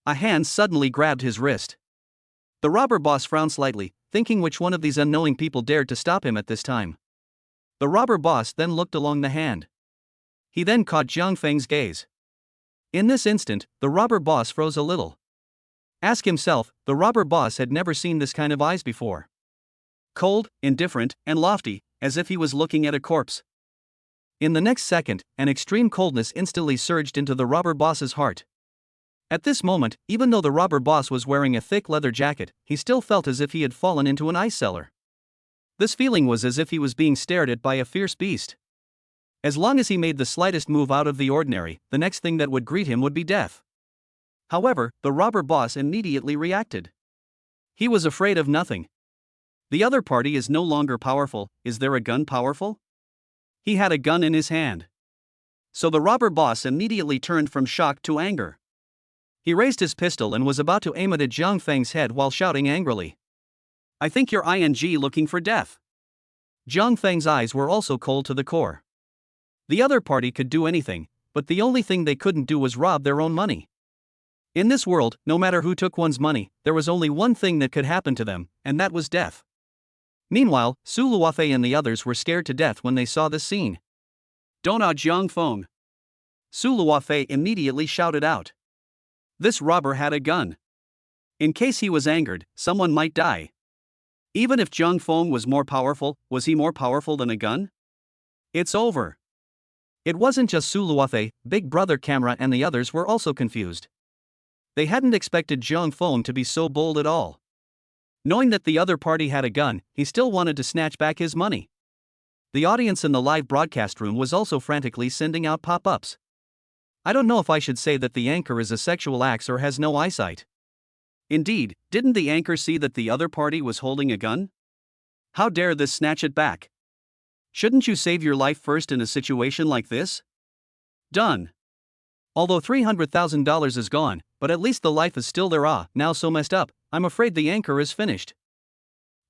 A hand suddenly grabbed his wrist. The robber boss frowned slightly, thinking which one of these unknowing people dared to stop him at this time. The robber boss then looked along the hand. He then caught Jiang Feng's gaze. In this instant, the robber boss froze a little. Ask himself, the robber boss had never seen this kind of eyes before. Cold, indifferent, and lofty, as if he was looking at a corpse. In the next second, an extreme coldness instantly surged into the robber boss's heart. At this moment, even though the robber boss was wearing a thick leather jacket, he still felt as if he had fallen into an ice cellar. This feeling was as if he was being stared at by a fierce beast. As long as he made the slightest move out of the ordinary, the next thing that would greet him would be death. However, the robber boss immediately reacted. He was afraid of nothing. The other party is no longer powerful. Is there a gun powerful? He had a gun in his hand. So the robber boss immediately turned from shock to anger. He raised his pistol and was about to aim it at Jiang Feng's head while shouting angrily, "I think you're looking for death." Jiang Feng's eyes were also cold to the core. The other party could do anything, but the only thing they couldn't do was rob their own money. In this world, no matter who took one's money, there was only one thing that could happen to them, and that was death. Meanwhile, Su Luofei and the others were scared to death when they saw this scene. "Dona Jiang Feng!" Su Luofei immediately shouted out. This robber had a gun. In case he was angered, someone might die. Even if Jiang Feng was more powerful, was he more powerful than a gun? It's over. It wasn't just Su Luofei, Big Brother Camera and the others were also confused. They hadn't expected Jiang Feng to be so bold at all. Knowing that the other party had a gun, he still wanted to snatch back his money. The audience in the live broadcast room was also frantically sending out pop-ups. I don't know if I should say that the anchor is a sexual axe or has no eyesight. Indeed, didn't the anchor see that the other party was holding a gun? How dare this snatch it back? Shouldn't you save your life first in a situation like this? Done. Although $300,000 is gone, but at least the life is still there. Now so messed up, I'm afraid the anchor is finished.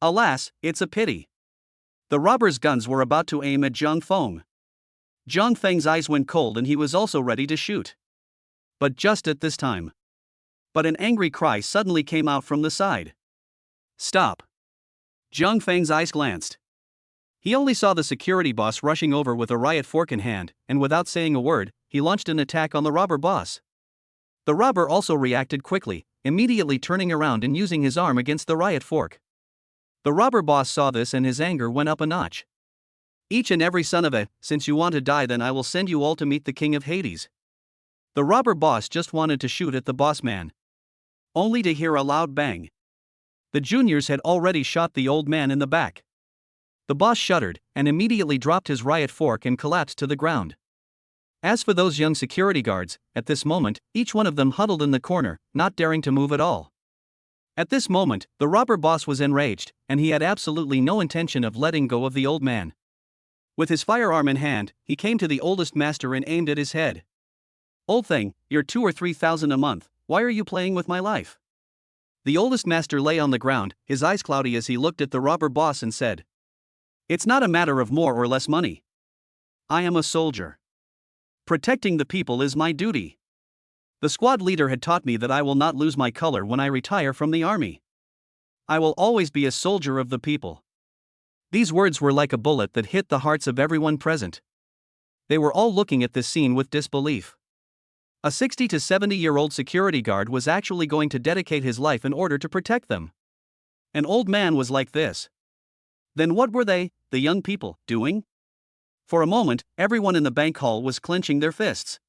Alas, it's a pity. The robbers' guns were about to aim at Jiang Feng. Jiang Feng's eyes went cold and he was also ready to shoot. But just at this time. But an angry cry suddenly came out from the side. Stop. Jiang Feng's eyes glanced. He only saw the security boss rushing over with a riot fork in hand, and without saying a word, he launched an attack on the robber boss. The robber also reacted quickly, immediately turning around and using his arm against the riot fork. The robber boss saw this and his anger went up a notch. Each and every son of a, since you want to die, then I will send you all to meet the king of Hades. The robber boss just wanted to shoot at the boss man, only to hear a loud bang. The juniors had already shot the old man in the back. The boss shuddered and immediately dropped his riot fork and collapsed to the ground. As for those young security guards, at this moment, each one of them huddled in the corner, not daring to move at all. At this moment, the robber boss was enraged, and he had absolutely no intention of letting go of the old man. With his firearm in hand, he came to the oldest master and aimed at his head. Old thing, you're 2,000 or 3,000 a month, why are you playing with my life? The oldest master lay on the ground, his eyes cloudy as he looked at the robber boss and said, It's not a matter of more or less money. I am a soldier. Protecting the people is my duty. The squad leader had taught me that I will not lose my color when I retire from the army. I will always be a soldier of the people. These words were like a bullet that hit the hearts of everyone present. They were all looking at this scene with disbelief. A 60 to 70-year-old security guard was actually going to dedicate his life in order to protect them. An old man was like this. Then what were they, the young people, doing? For a moment, everyone in the bank hall was clenching their fists.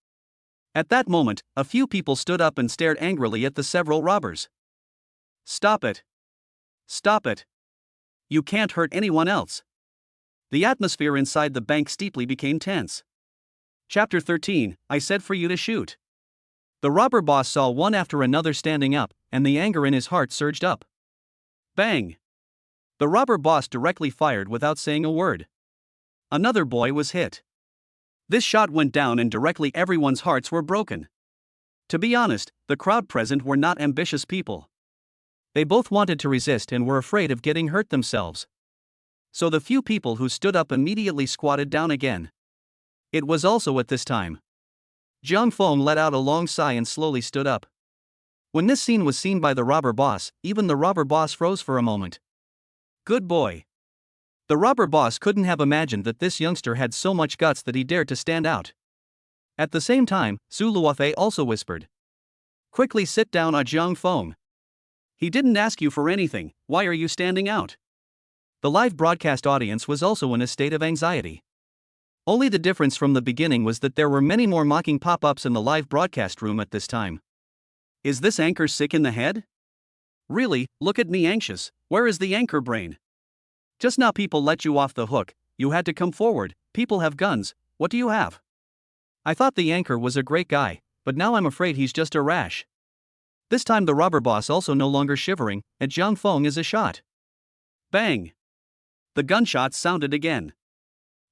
At that moment, a few people stood up and stared angrily at the several robbers. "Stop it! Stop it! You can't hurt anyone else." The atmosphere inside the bank steeply became tense. Chapter 13, I said for you to shoot. The robber boss saw one after another standing up, and the anger in his heart surged up. Bang! The robber boss directly fired without saying a word. Another boy was hit. This shot went down and directly everyone's hearts were broken. To be honest, the crowd present were not ambitious people. They both wanted to resist and were afraid of getting hurt themselves. So the few people who stood up immediately squatted down again. It was also at this time Jiang Feng let out a long sigh and slowly stood up. When this scene was seen by the robber boss, even the robber boss froze for a moment. Good boy. The robber boss couldn't have imagined that this youngster had so much guts that he dared to stand out. At the same time, Su Luofei also whispered. Quickly sit down, Jiang Feng. He didn't ask you for anything, why are you standing out? The live broadcast audience was also in a state of anxiety. Only the difference from the beginning was that there were many more mocking pop-ups in the live broadcast room at this time. Is this anchor sick in the head? Really, look at me anxious, where is the anchor brain? Just now people let you off the hook, you had to come forward, people have guns, what do you have? I thought the anchor was a great guy, but now I'm afraid he's just a rash. This time the robber boss also no longer shivering, and Jiang Feng is a shot. Bang! The gunshots sounded again.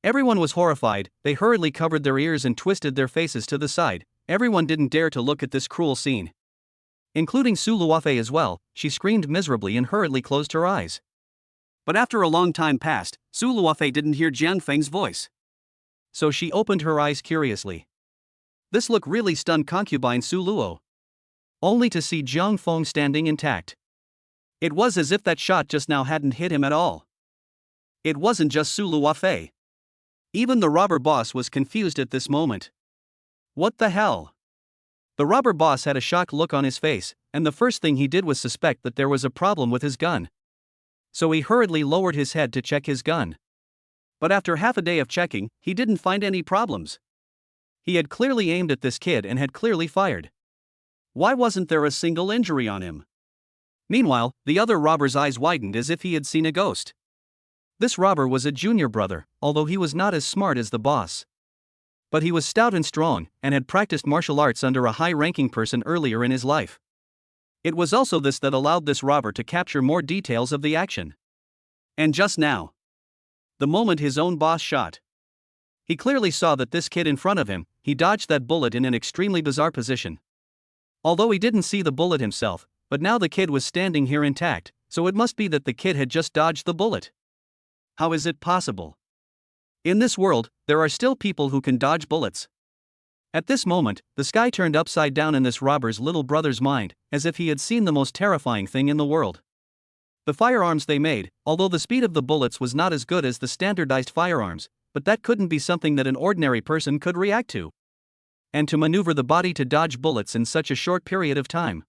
Everyone was horrified, they hurriedly covered their ears and twisted their faces to the side. Everyone didn't dare to look at this cruel scene. Including Su Luofei as well, she screamed miserably and hurriedly closed her eyes. But after a long time passed, Su Luofei didn't hear Jiang Feng's voice. So she opened her eyes curiously. This look really stunned concubine Su Luo. Only to see Jiang Feng standing intact. It was as if that shot just now hadn't hit him at all. It wasn't just Su Luofei. Even the robber boss was confused at this moment. What the hell? The robber boss had a shocked look on his face, and the first thing he did was suspect that there was a problem with his gun. So he hurriedly lowered his head to check his gun. But after half a day of checking, he didn't find any problems. He had clearly aimed at this kid and had clearly fired. Why wasn't there a single injury on him? Meanwhile, the other robber's eyes widened as if he had seen a ghost. This robber was a junior brother, although he was not as smart as the boss. But he was stout and strong, and had practiced martial arts under a high-ranking person earlier in his life. It was also this that allowed this robber to capture more details of the action. And just now, the moment his own boss shot, he clearly saw that this kid in front of him, he dodged that bullet in an extremely bizarre position. Although he didn't see the bullet himself, but now the kid was standing here intact, so it must be that the kid had just dodged the bullet. How is it possible? In this world, there are still people who can dodge bullets. At this moment, the sky turned upside down in this robber's little brother's mind, as if he had seen the most terrifying thing in the world. The firearms they made, although the speed of the bullets was not as good as the standardized firearms, but that couldn't be something that an ordinary person could react to. And to maneuver the body to dodge bullets in such a short period of time.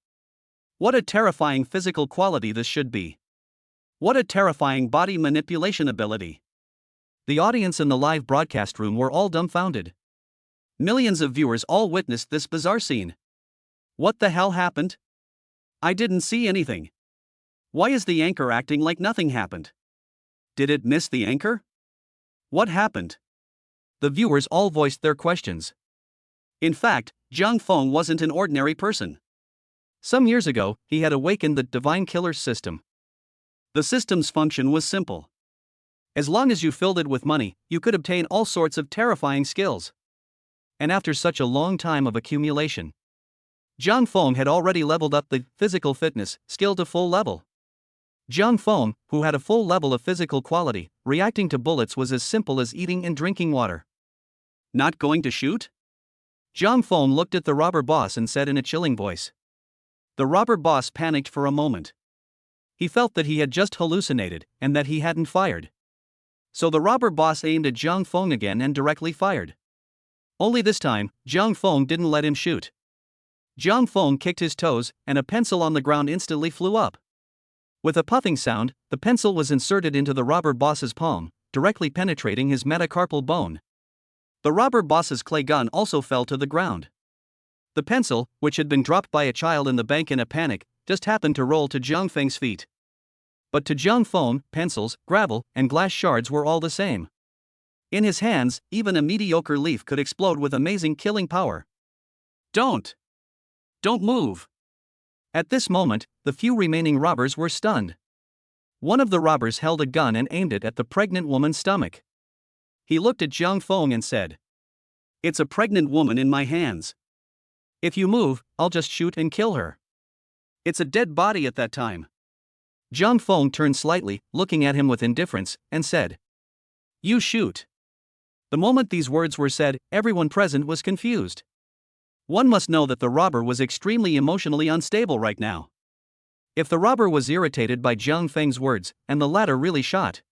What a terrifying physical quality this should be. What a terrifying body manipulation ability. The audience in the live broadcast room were all dumbfounded. Millions of viewers all witnessed this bizarre scene. What the hell happened? I didn't see anything. Why is the anchor acting like nothing happened? Did it miss the anchor? What happened? The viewers all voiced their questions. In fact, Jiang Feng wasn't an ordinary person. Some years ago, he had awakened the Divine Killer's system. The system's function was simple. As long as you filled it with money, you could obtain all sorts of terrifying skills. And after such a long time of accumulation, Jiang Feng had already leveled up the physical fitness skill to full level. Jiang Feng, who had a full level of physical quality, reacting to bullets was as simple as eating and drinking water. Not going to shoot? Jiang Feng looked at the robber boss and said in a chilling voice. The robber boss panicked for a moment. He felt that he had just hallucinated, and that he hadn't fired. So the robber boss aimed at Jiang Feng again and directly fired. Only this time, Jiang Feng didn't let him shoot. Jiang Feng kicked his toes, and a pencil on the ground instantly flew up. With a puffing sound, the pencil was inserted into the robber boss's palm, directly penetrating his metacarpal bone. The robber boss's clay gun also fell to the ground. The pencil, which had been dropped by a child in the bank in a panic, just happened to roll to Jiang Feng's feet. But to Jiang Feng, pencils, gravel, and glass shards were all the same. In his hands, even a mediocre leaf could explode with amazing killing power. Don't move! At this moment, the few remaining robbers were stunned. One of the robbers held a gun and aimed it at the pregnant woman's stomach. He looked at Jiang Feng and said, "It's a pregnant woman in my hands. If you move, I'll just shoot and kill her." It's a dead body at that time. Jiang Feng turned slightly, looking at him with indifference, and said, "You shoot." The moment these words were said, everyone present was confused. One must know that the robber was extremely emotionally unstable right now. If the robber was irritated by Jiang Feng's words, and the latter really shot,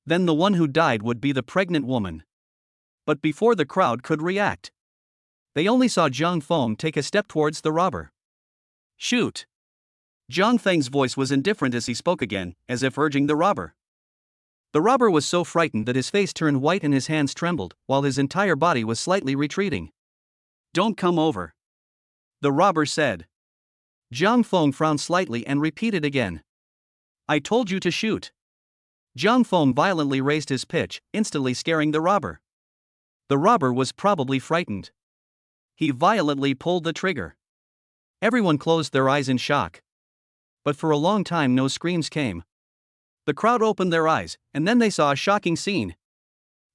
then the one who died would be the pregnant woman. But before the crowd could react, they only saw Jiang Feng take a step towards the robber. "Shoot!" Jiang Feng's voice was indifferent as he spoke again, as if urging the robber. The robber was so frightened that his face turned white and his hands trembled, while his entire body was slightly retreating. "Don't come over," the robber said. Jiang Feng frowned slightly and repeated again, "I told you to shoot." Jiang Feng violently raised his pitch, instantly scaring the robber. The robber was probably frightened. He violently pulled the trigger. Everyone closed their eyes in shock. But for a long time no screams came. The crowd opened their eyes, and then they saw a shocking scene.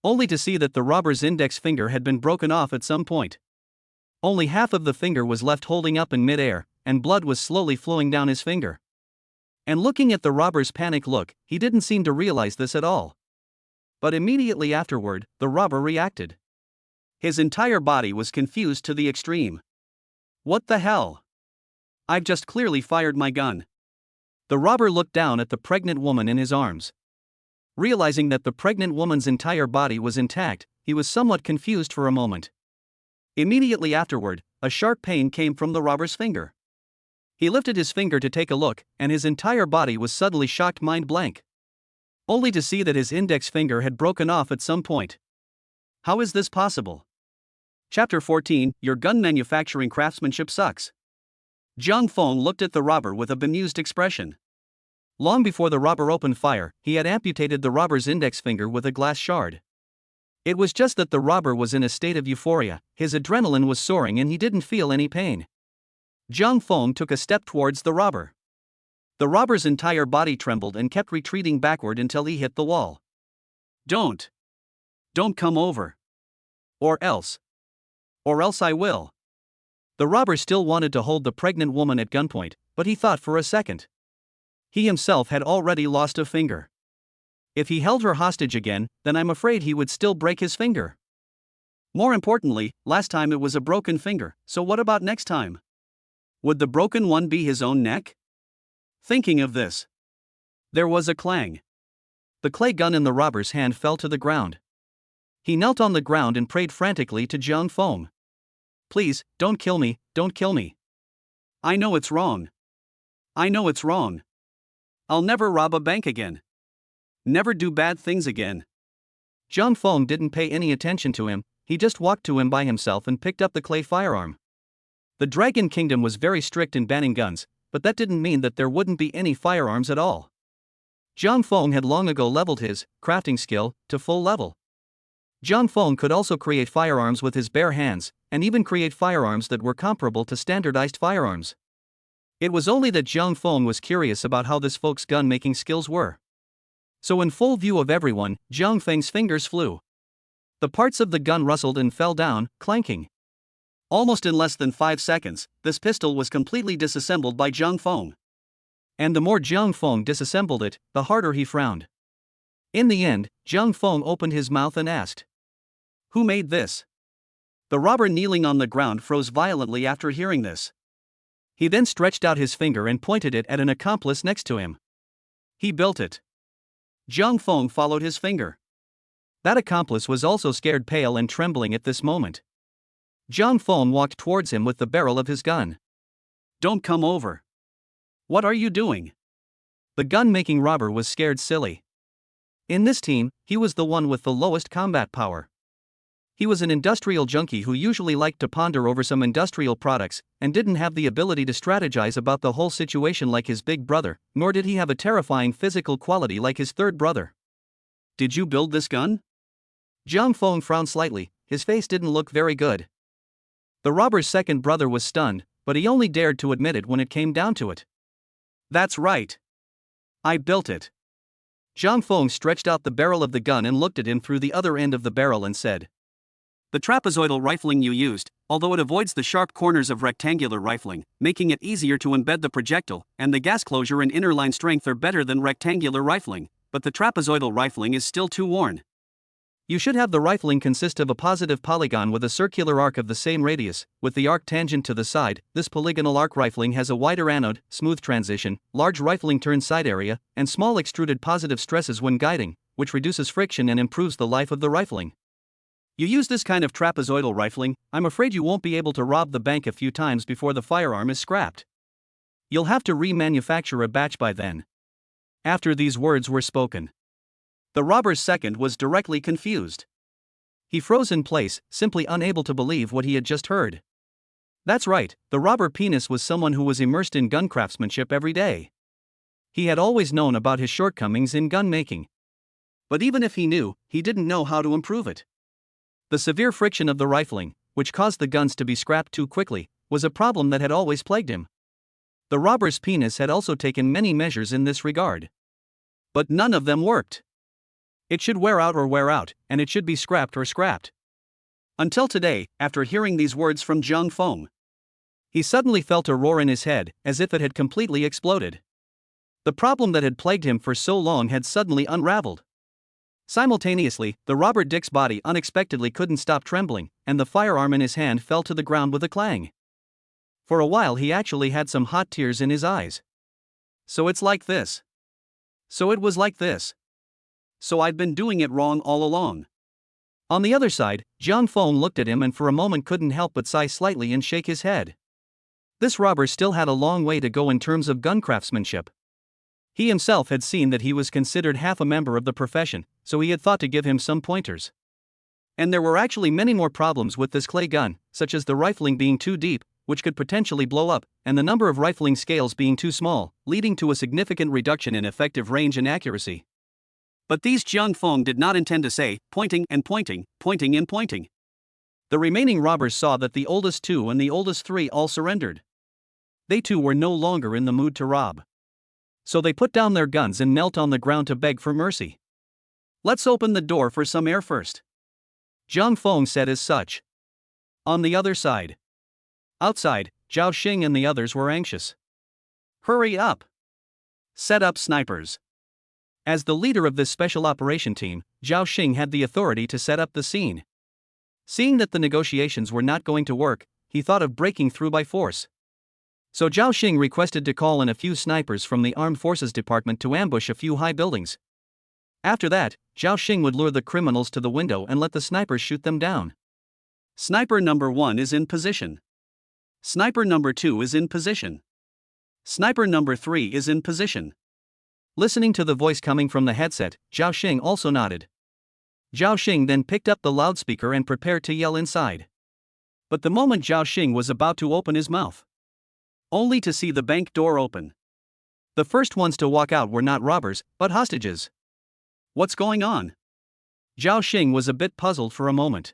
Only to see that the robber's index finger had been broken off at some point. Only half of the finger was left holding up in mid-air, and blood was slowly flowing down his finger. And looking at the robber's panic look, he didn't seem to realize this at all. But immediately afterward, the robber reacted. His entire body was confused to the extreme. "What the hell? I've just clearly fired my gun." The robber looked down at the pregnant woman in his arms. Realizing that the pregnant woman's entire body was intact, he was somewhat confused for a moment. Immediately afterward, a sharp pain came from the robber's finger. He lifted his finger to take a look, and his entire body was suddenly shocked mind blank. Only to see that his index finger had broken off at some point. How is this possible? Chapter 14, Your gun manufacturing craftsmanship sucks. Jiang Feng looked at the robber with a bemused expression. Long before the robber opened fire, he had amputated the robber's index finger with a glass shard. It was just that the robber was in a state of euphoria, his adrenaline was soaring and he didn't feel any pain. Jiang Feng took a step towards the robber. The robber's entire body trembled and kept retreating backward until he hit the wall. Don't come over. Or else I will." The robber still wanted to hold the pregnant woman at gunpoint, but he thought for a second. He himself had already lost a finger. If he held her hostage again, then I'm afraid he would still break his finger. More importantly, last time it was a broken finger, so what about next time? Would the broken one be his own neck? Thinking of this, there was a clang. The clay gun in the robber's hand fell to the ground. He knelt on the ground and prayed frantically to Jiang Feng. "Please, don't kill me, don't kill me. I know it's wrong. I'll never rob a bank again. Never do bad things again." Jiang Feng didn't pay any attention to him, he just walked to him by himself and picked up the clay firearm. The Dragon Kingdom was very strict in banning guns, but that didn't mean that there wouldn't be any firearms at all. Jiang Feng had long ago leveled his crafting skill to full level. Jiang Feng could also create firearms with his bare hands, and even create firearms that were comparable to standardized firearms. It was only that Jiang Feng was curious about how this folk's gun-making skills were. So in full view of everyone, Jiang Feng's fingers flew. The parts of the gun rustled and fell down, clanking. Almost in less than 5 seconds, this pistol was completely disassembled by Jiang Feng. And the more Jiang Feng disassembled it, the harder he frowned. In the end, Jiang Feng opened his mouth and asked, "Who made this?" The robber kneeling on the ground froze violently after hearing this. He then stretched out his finger and pointed it at an accomplice next to him. "He built it." Jiang Feng followed his finger. That accomplice was also scared, pale and trembling at this moment. Jiang Feng walked towards him with the barrel of his gun. "Don't come over. What are you doing?" The gun-making robber was scared silly. In this team, he was the one with the lowest combat power. He was an industrial junkie who usually liked to ponder over some industrial products and didn't have the ability to strategize about the whole situation like his big brother, nor did he have a terrifying physical quality like his third brother. "Did you build this gun?" Jiang Feng frowned slightly, his face didn't look very good. The robber's second brother was stunned, but he only dared to admit it when it came down to it. "That's right. I built it." Jiang Feng stretched out the barrel of the gun and looked at him through the other end of the barrel and said, "The trapezoidal rifling you used, although it avoids the sharp corners of rectangular rifling, making it easier to embed the projectile, and the gas closure and inner line strength are better than rectangular rifling, but the trapezoidal rifling is still too worn. You should have the rifling consist of a positive polygon with a circular arc of the same radius, with the arc tangent to the side. This polygonal arc rifling has a wider anode, smooth transition, large rifling turn side area, and small extruded positive stresses when guiding, which reduces friction and improves the life of the rifling. You use this kind of trapezoidal rifling, I'm afraid you won't be able to rob the bank a few times before the firearm is scrapped. You'll have to remanufacture a batch by then." After these words were spoken, the robber's second was directly confused. He froze in place, simply unable to believe what he had just heard. That's right, the robber penis was someone who was immersed in gun craftsmanship every day. He had always known about his shortcomings in gun making. But even if he knew, he didn't know how to improve it. The severe friction of the rifling, which caused the guns to be scrapped too quickly, was a problem that had always plagued him. The robber's penis had also taken many measures in this regard. But none of them worked. It should wear out or wear out, and it should be scrapped or scrapped. Until today, after hearing these words from Jiang Feng, he suddenly felt a roar in his head, as if it had completely exploded. The problem that had plagued him for so long had suddenly unraveled. Simultaneously, the robber Dick's body unexpectedly couldn't stop trembling, and the firearm in his hand fell to the ground with a clang. For a while he actually had some hot tears in his eyes. So it's like this. So it was like this. So I'd been doing it wrong all along. On the other side, Jiang Feng looked at him and for a moment couldn't help but sigh slightly and shake his head. This robber still had a long way to go in terms of gun craftsmanship. He himself had seen that he was considered half a member of the profession, so he had thought to give him some pointers. And there were actually many more problems with this clay gun, such as the rifling being too deep, which could potentially blow up, and the number of rifling scales being too small, leading to a significant reduction in effective range and accuracy. But these Jiang Feng did not intend to say, pointing and pointing, pointing and pointing. The remaining robbers saw that the oldest two and the oldest three all surrendered. They too were no longer in the mood to rob. So they put down their guns and knelt on the ground to beg for mercy. "Let's open the door for some air first," Jiang Feng said as such. On the other side, outside, Zhao Xing and the others were anxious. "Hurry up! Set up snipers." As the leader of this special operation team, Zhao Xing had the authority to set up the scene. Seeing that the negotiations were not going to work, he thought of breaking through by force. So Zhao Xing requested to call in a few snipers from the Armed Forces Department to ambush a few high buildings. After that, Zhao Xing would lure the criminals to the window and let the snipers shoot them down. "Sniper number 1 is in position. Sniper number 2 is in position. Sniper number 3 is in position." Listening to the voice coming from the headset, Zhao Xing also nodded. Zhao Xing then picked up the loudspeaker and prepared to yell inside. But the moment Zhao Xing was about to open his mouth, only to see the bank door open. The first ones to walk out were not robbers, but hostages. What's going on? Zhao Xing was a bit puzzled for a moment.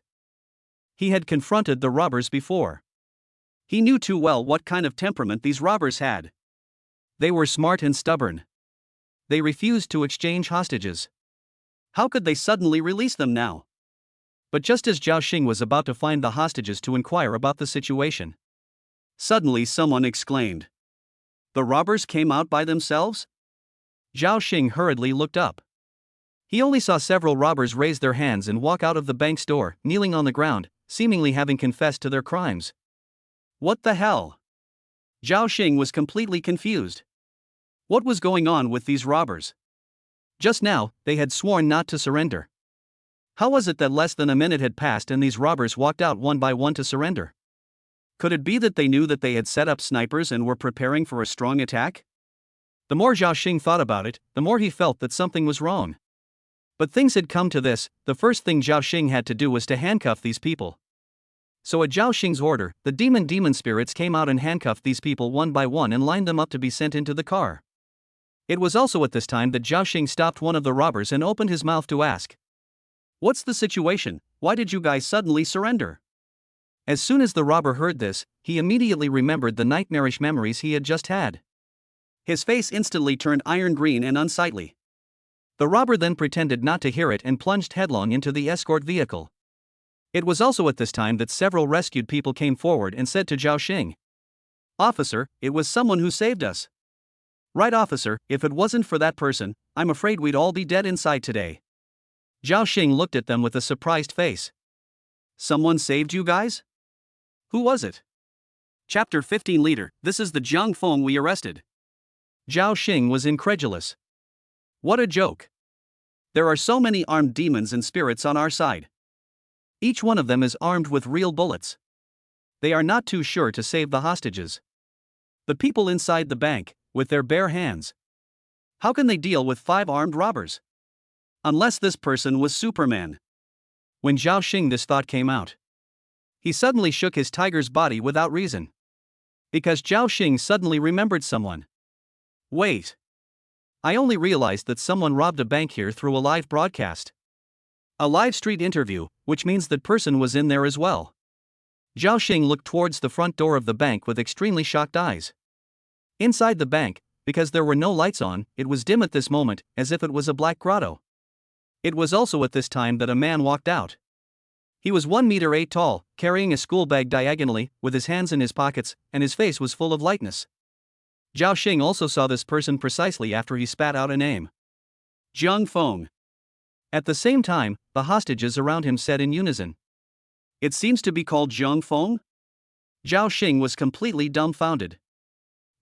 He had confronted the robbers before. He knew too well what kind of temperament these robbers had. They were smart and stubborn. They refused to exchange hostages. How could they suddenly release them now? But just as Zhao Xing was about to find the hostages to inquire about the situation, suddenly someone exclaimed, "The robbers came out by themselves?" Zhao Xing hurriedly looked up. He only saw several robbers raise their hands and walk out of the bank's door, kneeling on the ground, seemingly having confessed to their crimes. What the hell? Zhao Xing was completely confused. What was going on with these robbers? Just now, they had sworn not to surrender. How was it that less than a minute had passed and these robbers walked out one by one to surrender? Could it be that they knew that they had set up snipers and were preparing for a strong attack? The more Zhao Xing thought about it, the more he felt that something was wrong. But things had come to this. The first thing Zhao Xing had to do was to handcuff these people. So at Zhao Xing's order, the demon spirits came out and handcuffed these people one by one and lined them up to be sent into the car. It was also at this time that Zhao Xing stopped one of the robbers and opened his mouth to ask, "What's the situation? Why did you guys suddenly surrender?" As soon as the robber heard this, he immediately remembered the nightmarish memories he had just had. His face instantly turned iron green and unsightly. The robber then pretended not to hear it and plunged headlong into the escort vehicle. It was also at this time that several rescued people came forward and said to Zhao Xing, "Officer, it was someone who saved us." "Right, officer, if it wasn't for that person, I'm afraid we'd all be dead inside today." Zhao Xing looked at them with a surprised face. "Someone saved you guys? Who was it?" Chapter 15 Leader, this is the Jiang Feng we arrested. Zhao Xing was incredulous. What a joke. There are so many armed demons and spirits on our side. Each one of them is armed with real bullets. They are not too sure to save the hostages. The people inside the bank, with their bare hands. How can they deal with 5 armed robbers? Unless this person was Superman. When Zhao Xing this thought came out, he suddenly shook his tiger's body without reason. Because Zhao Xing suddenly remembered someone. Wait. I only realized that someone robbed a bank here through a live broadcast. A live street interview, which means that person was in there as well. Zhao Xing looked towards the front door of the bank with extremely shocked eyes. Inside the bank, because there were no lights on, it was dim at this moment, as if it was a black grotto. It was also at this time that a man walked out. He was 1 meter 8 tall, carrying a school bag diagonally, with his hands in his pockets, and his face was full of lightness. Zhao Xing also saw this person precisely after he spat out a name. Jiang Feng. At the same time, the hostages around him said in unison, "It seems to be called Jiang Feng?" Zhao Xing was completely dumbfounded.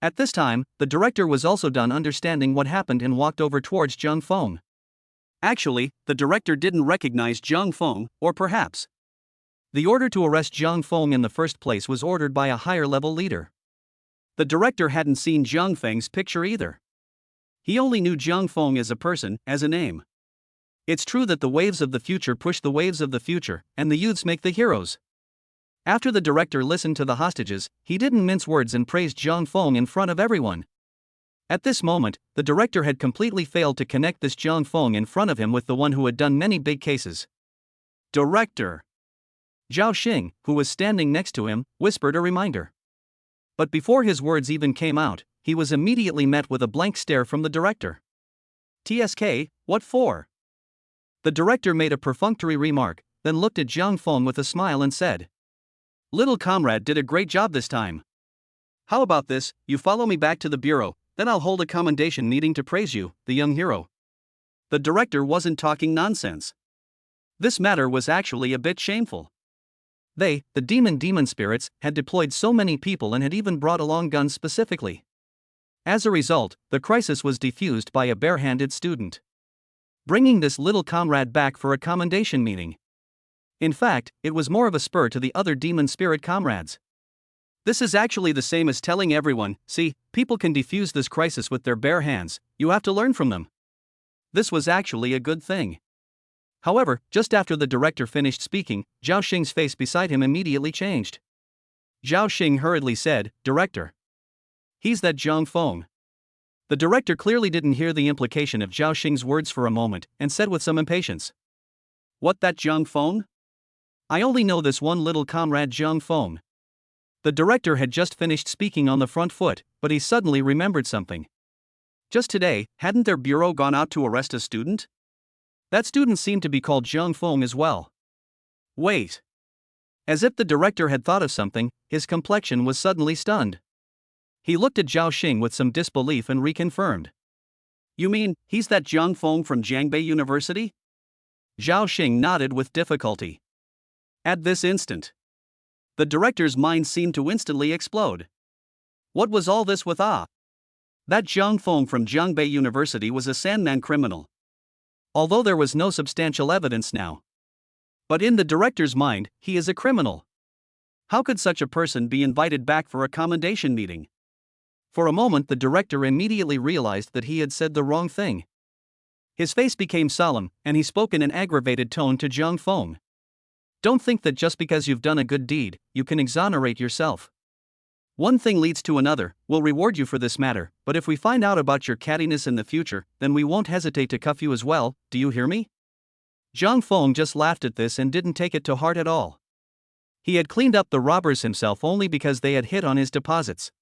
At this time, the director was also done understanding what happened and walked over towards Jiang Feng. Actually, the director didn't recognize Jiang Feng, or perhaps the order to arrest Jiang Feng in the first place was ordered by a higher-level leader. The director hadn't seen Jiang Feng's picture either. He only knew Jiang Feng as a person, as a name. It's true that the waves of the future push the waves of the future, and the youths make the heroes. After the director listened to the hostages, he didn't mince words and praised Jiang Feng in front of everyone. At this moment, the director had completely failed to connect this Jiang Feng in front of him with the one who had done many big cases. Director. Zhao Xing, who was standing next to him, whispered a reminder. But before his words even came out, he was immediately met with a blank stare from the director. "TSK, what for?" The director made a perfunctory remark, then looked at Jiang Feng with a smile and said, "Little comrade did a great job this time. How about this, you follow me back to the bureau, then I'll hold a commendation meeting to praise you, the young hero." The director wasn't talking nonsense. This matter was actually a bit shameful. They, the demon spirits, had deployed so many people and had even brought along guns specifically. As a result, the crisis was defused by a bare-handed student, bringing this little comrade back for a commendation meeting. In fact, it was more of a spur to the other demon spirit comrades. This is actually the same as telling everyone, "See, people can defuse this crisis with their bare hands, you have to learn from them." This was actually a good thing. However, just after the director finished speaking, Zhao Xing's face beside him immediately changed. Zhao Xing hurriedly said, "Director. He's that Jiang Feng." The director clearly didn't hear the implication of Zhao Xing's words for a moment, and said with some impatience, "What, that Jiang Feng? I only know this one little comrade Jiang Feng." The director had just finished speaking on the front foot, but he suddenly remembered something. Just today, hadn't their bureau gone out to arrest a student? That student seemed to be called Jiang Feng as well. Wait. As if the director had thought of something, his complexion was suddenly stunned. He looked at Zhao Xing with some disbelief and reconfirmed. "You mean, he's that Jiang Feng from Jiangbei University?" Zhao Xing nodded with difficulty. At this instant, the director's mind seemed to instantly explode. What was all this with That Jiang Feng from Jiangbei University was a Sandman criminal. Although there was no substantial evidence now. But in the director's mind, he is a criminal. How could such a person be invited back for a commendation meeting? For a moment the director immediately realized that he had said the wrong thing. His face became solemn, and he spoke in an aggravated tone to Zhang Feng. Don't think that just because you've done a good deed, you can exonerate yourself. One thing leads to another. We'll reward you for this matter, but if we find out about your cattiness in the future, then we won't hesitate to cuff you as well, do you hear me? Zhang Feng just laughed at this and didn't take it to heart at all. He had cleaned up the robbers himself only because they had hit on his deposits.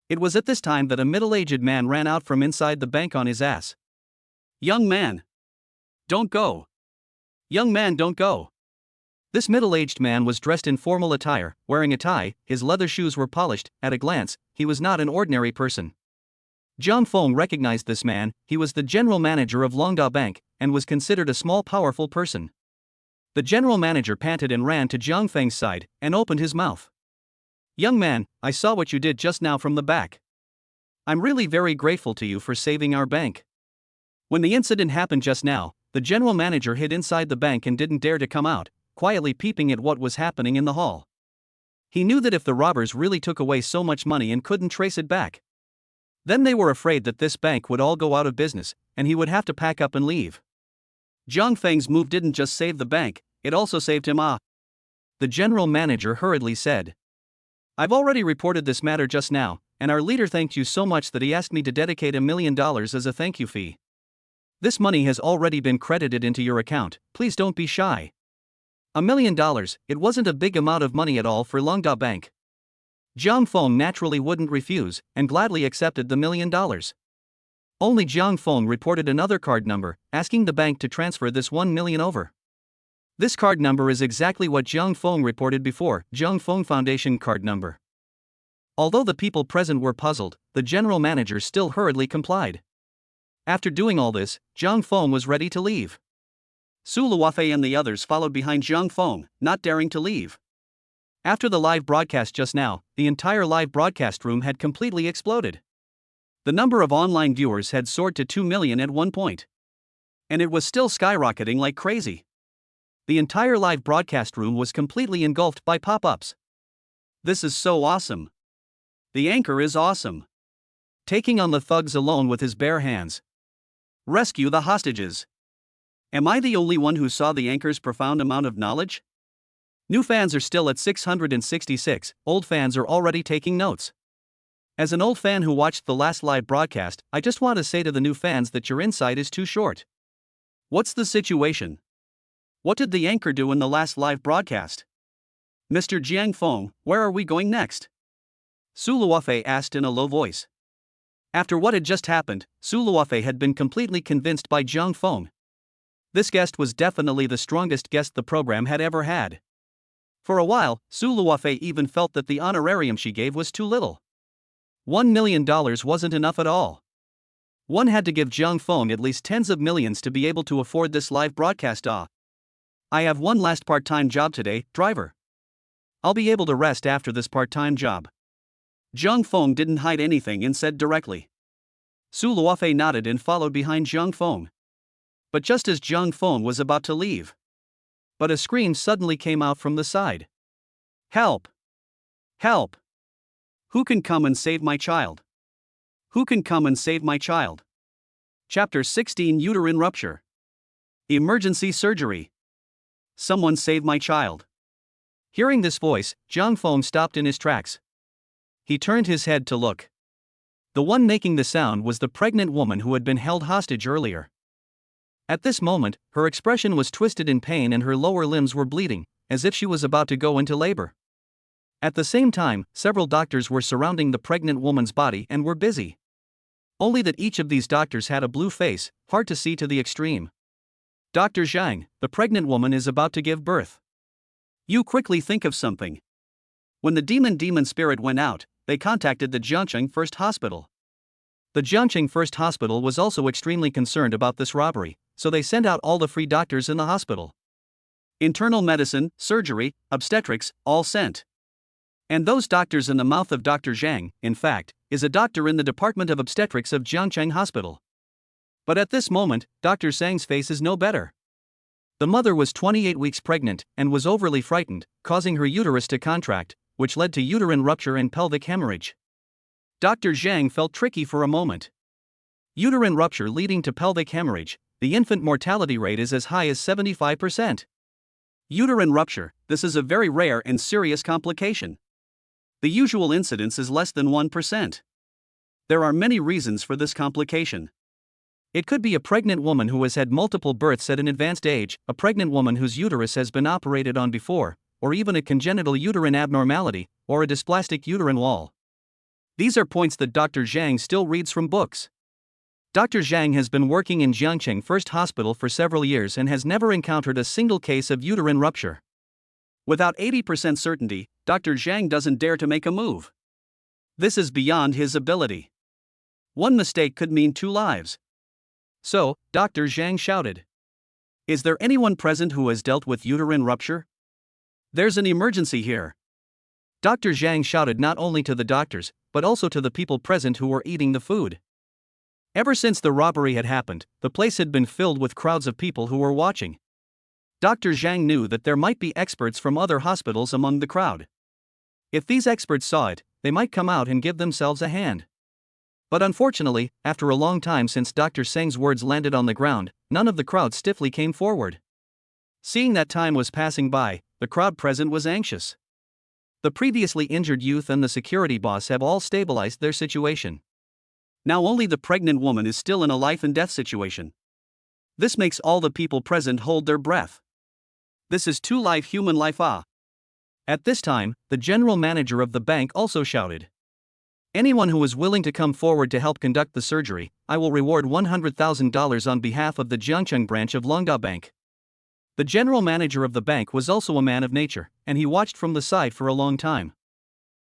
It was at this time that a middle-aged man ran out from inside the bank on his ass. Young man! Don't go! Young man, don't go! This middle-aged man was dressed in formal attire, wearing a tie, his leather shoes were polished. At a glance, he was not an ordinary person. Zhang Feng recognized this man. He was the general manager of Longda Bank, and was considered a small powerful person. The general manager panted and ran to Zhang Feng's side, and opened his mouth. Young man, I saw what you did just now from the back. I'm really very grateful to you for saving our bank. When the incident happened just now, the general manager hid inside the bank and didn't dare to come out, quietly peeping at what was happening in the hall. He knew that if the robbers really took away so much money and couldn't trace it back, then they were afraid that this bank would all go out of business, and he would have to pack up and leave. Zhang Feng's move didn't just save the bank, it also saved him. The general manager hurriedly said. I've already reported this matter just now, and our leader thanked you so much that he asked me to dedicate $1 million as a thank you fee. This money has already been credited into your account, please don't be shy. $1 million, it wasn't a big amount of money at all for Longda Bank. Zhang Feng naturally wouldn't refuse, and gladly accepted the $1 million. Only Zhang Feng reported another card number, asking the bank to transfer this 1 million over. This card number is exactly what Zhang Feng reported before, Zhang Feng Foundation card number. Although the people present were puzzled, the general manager still hurriedly complied. After doing all this, Zhang Feng was ready to leave. Su Luofei and the others followed behind Zhang Feng, not daring to leave. After the live broadcast just now, the entire live broadcast room had completely exploded. The number of online viewers had soared to 2 million at one point. And it was still skyrocketing like crazy. The entire live broadcast room was completely engulfed by pop-ups. This is so awesome. The anchor is awesome. Taking on the thugs alone with his bare hands. Rescue the hostages. Am I the only one who saw the anchor's profound amount of knowledge? New fans are still at 666, old fans are already taking notes. As an old fan who watched the last live broadcast, I just want to say to the new fans that your insight is too short. What's the situation? What did the anchor do in the last live broadcast? Mr. Jiang Feng, where are we going next? Su Luofei asked in a low voice. After what had just happened, Su Luofei had been completely convinced by Zhang Feng. This guest was definitely the strongest guest the program had ever had. For a while, Su Luofei even felt that the honorarium she gave was too little. $1 million wasn't enough at all. One had to give Zhang Feng at least tens of millions to be able to afford this live broadcast. I have one last part-time job today, driver. I'll be able to rest after this part-time job. Zhang Feng didn't hide anything and said directly. Su Luofei nodded and followed behind Zhang Feng. But just as Zhang Feng was about to leave, a scream suddenly came out from the side. Help! Help! Who can come and save my child? Who can come and save my child? Chapter 16 Uterine Rupture. Emergency Surgery. Someone save my child. Hearing this voice, Zhang Feng stopped in his tracks. He turned his head to look. The one making the sound was the pregnant woman who had been held hostage earlier. At this moment, her expression was twisted in pain and her lower limbs were bleeding, as if she was about to go into labor. At the same time, several doctors were surrounding the pregnant woman's body and were busy. Only that each of these doctors had a blue face, hard to see to the extreme. Dr. Zhang, the pregnant woman is about to give birth. You quickly think of something. When the demon spirit went out, they contacted the Jiangcheng First Hospital. The Jiangcheng First Hospital was also extremely concerned about this robbery, so they sent out all the free doctors in the hospital. Internal medicine, surgery, obstetrics, all sent. And those doctors in the mouth of Dr. Zhang, in fact, is a doctor in the Department of Obstetrics of Jiangcheng Hospital. But at this moment, Dr. Zhang's face is no better. The mother was 28 weeks pregnant and was overly frightened, causing her uterus to contract, which led to uterine rupture and pelvic hemorrhage. Dr. Zhang felt tricky for a moment. Uterine rupture leading to pelvic hemorrhage, the infant mortality rate is as high as 75%. Uterine rupture, this is a very rare and serious complication. The usual incidence is less than 1%. There are many reasons for this complication. It could be a pregnant woman who has had multiple births at an advanced age, a pregnant woman whose uterus has been operated on before, or even a congenital uterine abnormality, or a dysplastic uterine wall. These are points that Dr. Zhang still reads from books. Dr. Zhang has been working in Jiangcheng First Hospital for several years and has never encountered a single case of uterine rupture. Without 80% certainty, Dr. Zhang doesn't dare to make a move. This is beyond his ability. One mistake could mean 2 lives. So, Dr. Zhang shouted, "Is there anyone present who has dealt with uterine rupture? There's an emergency here." Dr. Zhang shouted not only to the doctors, but also to the people present who were eating the food. Ever since the robbery had happened, the place had been filled with crowds of people who were watching. Dr. Zhang knew that there might be experts from other hospitals among the crowd. If these experts saw it, they might come out and give themselves a hand. But unfortunately, after a long time since Dr. Zhang's words landed on the ground, none of the crowd stiffly came forward. Seeing that time was passing by, the crowd present was anxious. The previously injured youth and the security boss have all stabilized their situation. Now only the pregnant woman is still in a life and death situation. This makes all the people present hold their breath. This is too live human life ah. At this time, the general manager of the bank also shouted, "Anyone who is willing to come forward to help conduct the surgery, I will reward $100,000 on behalf of the Jiangcheng branch of Longda Bank." The general manager of the bank was also a man of nature, and he watched from the side for a long time.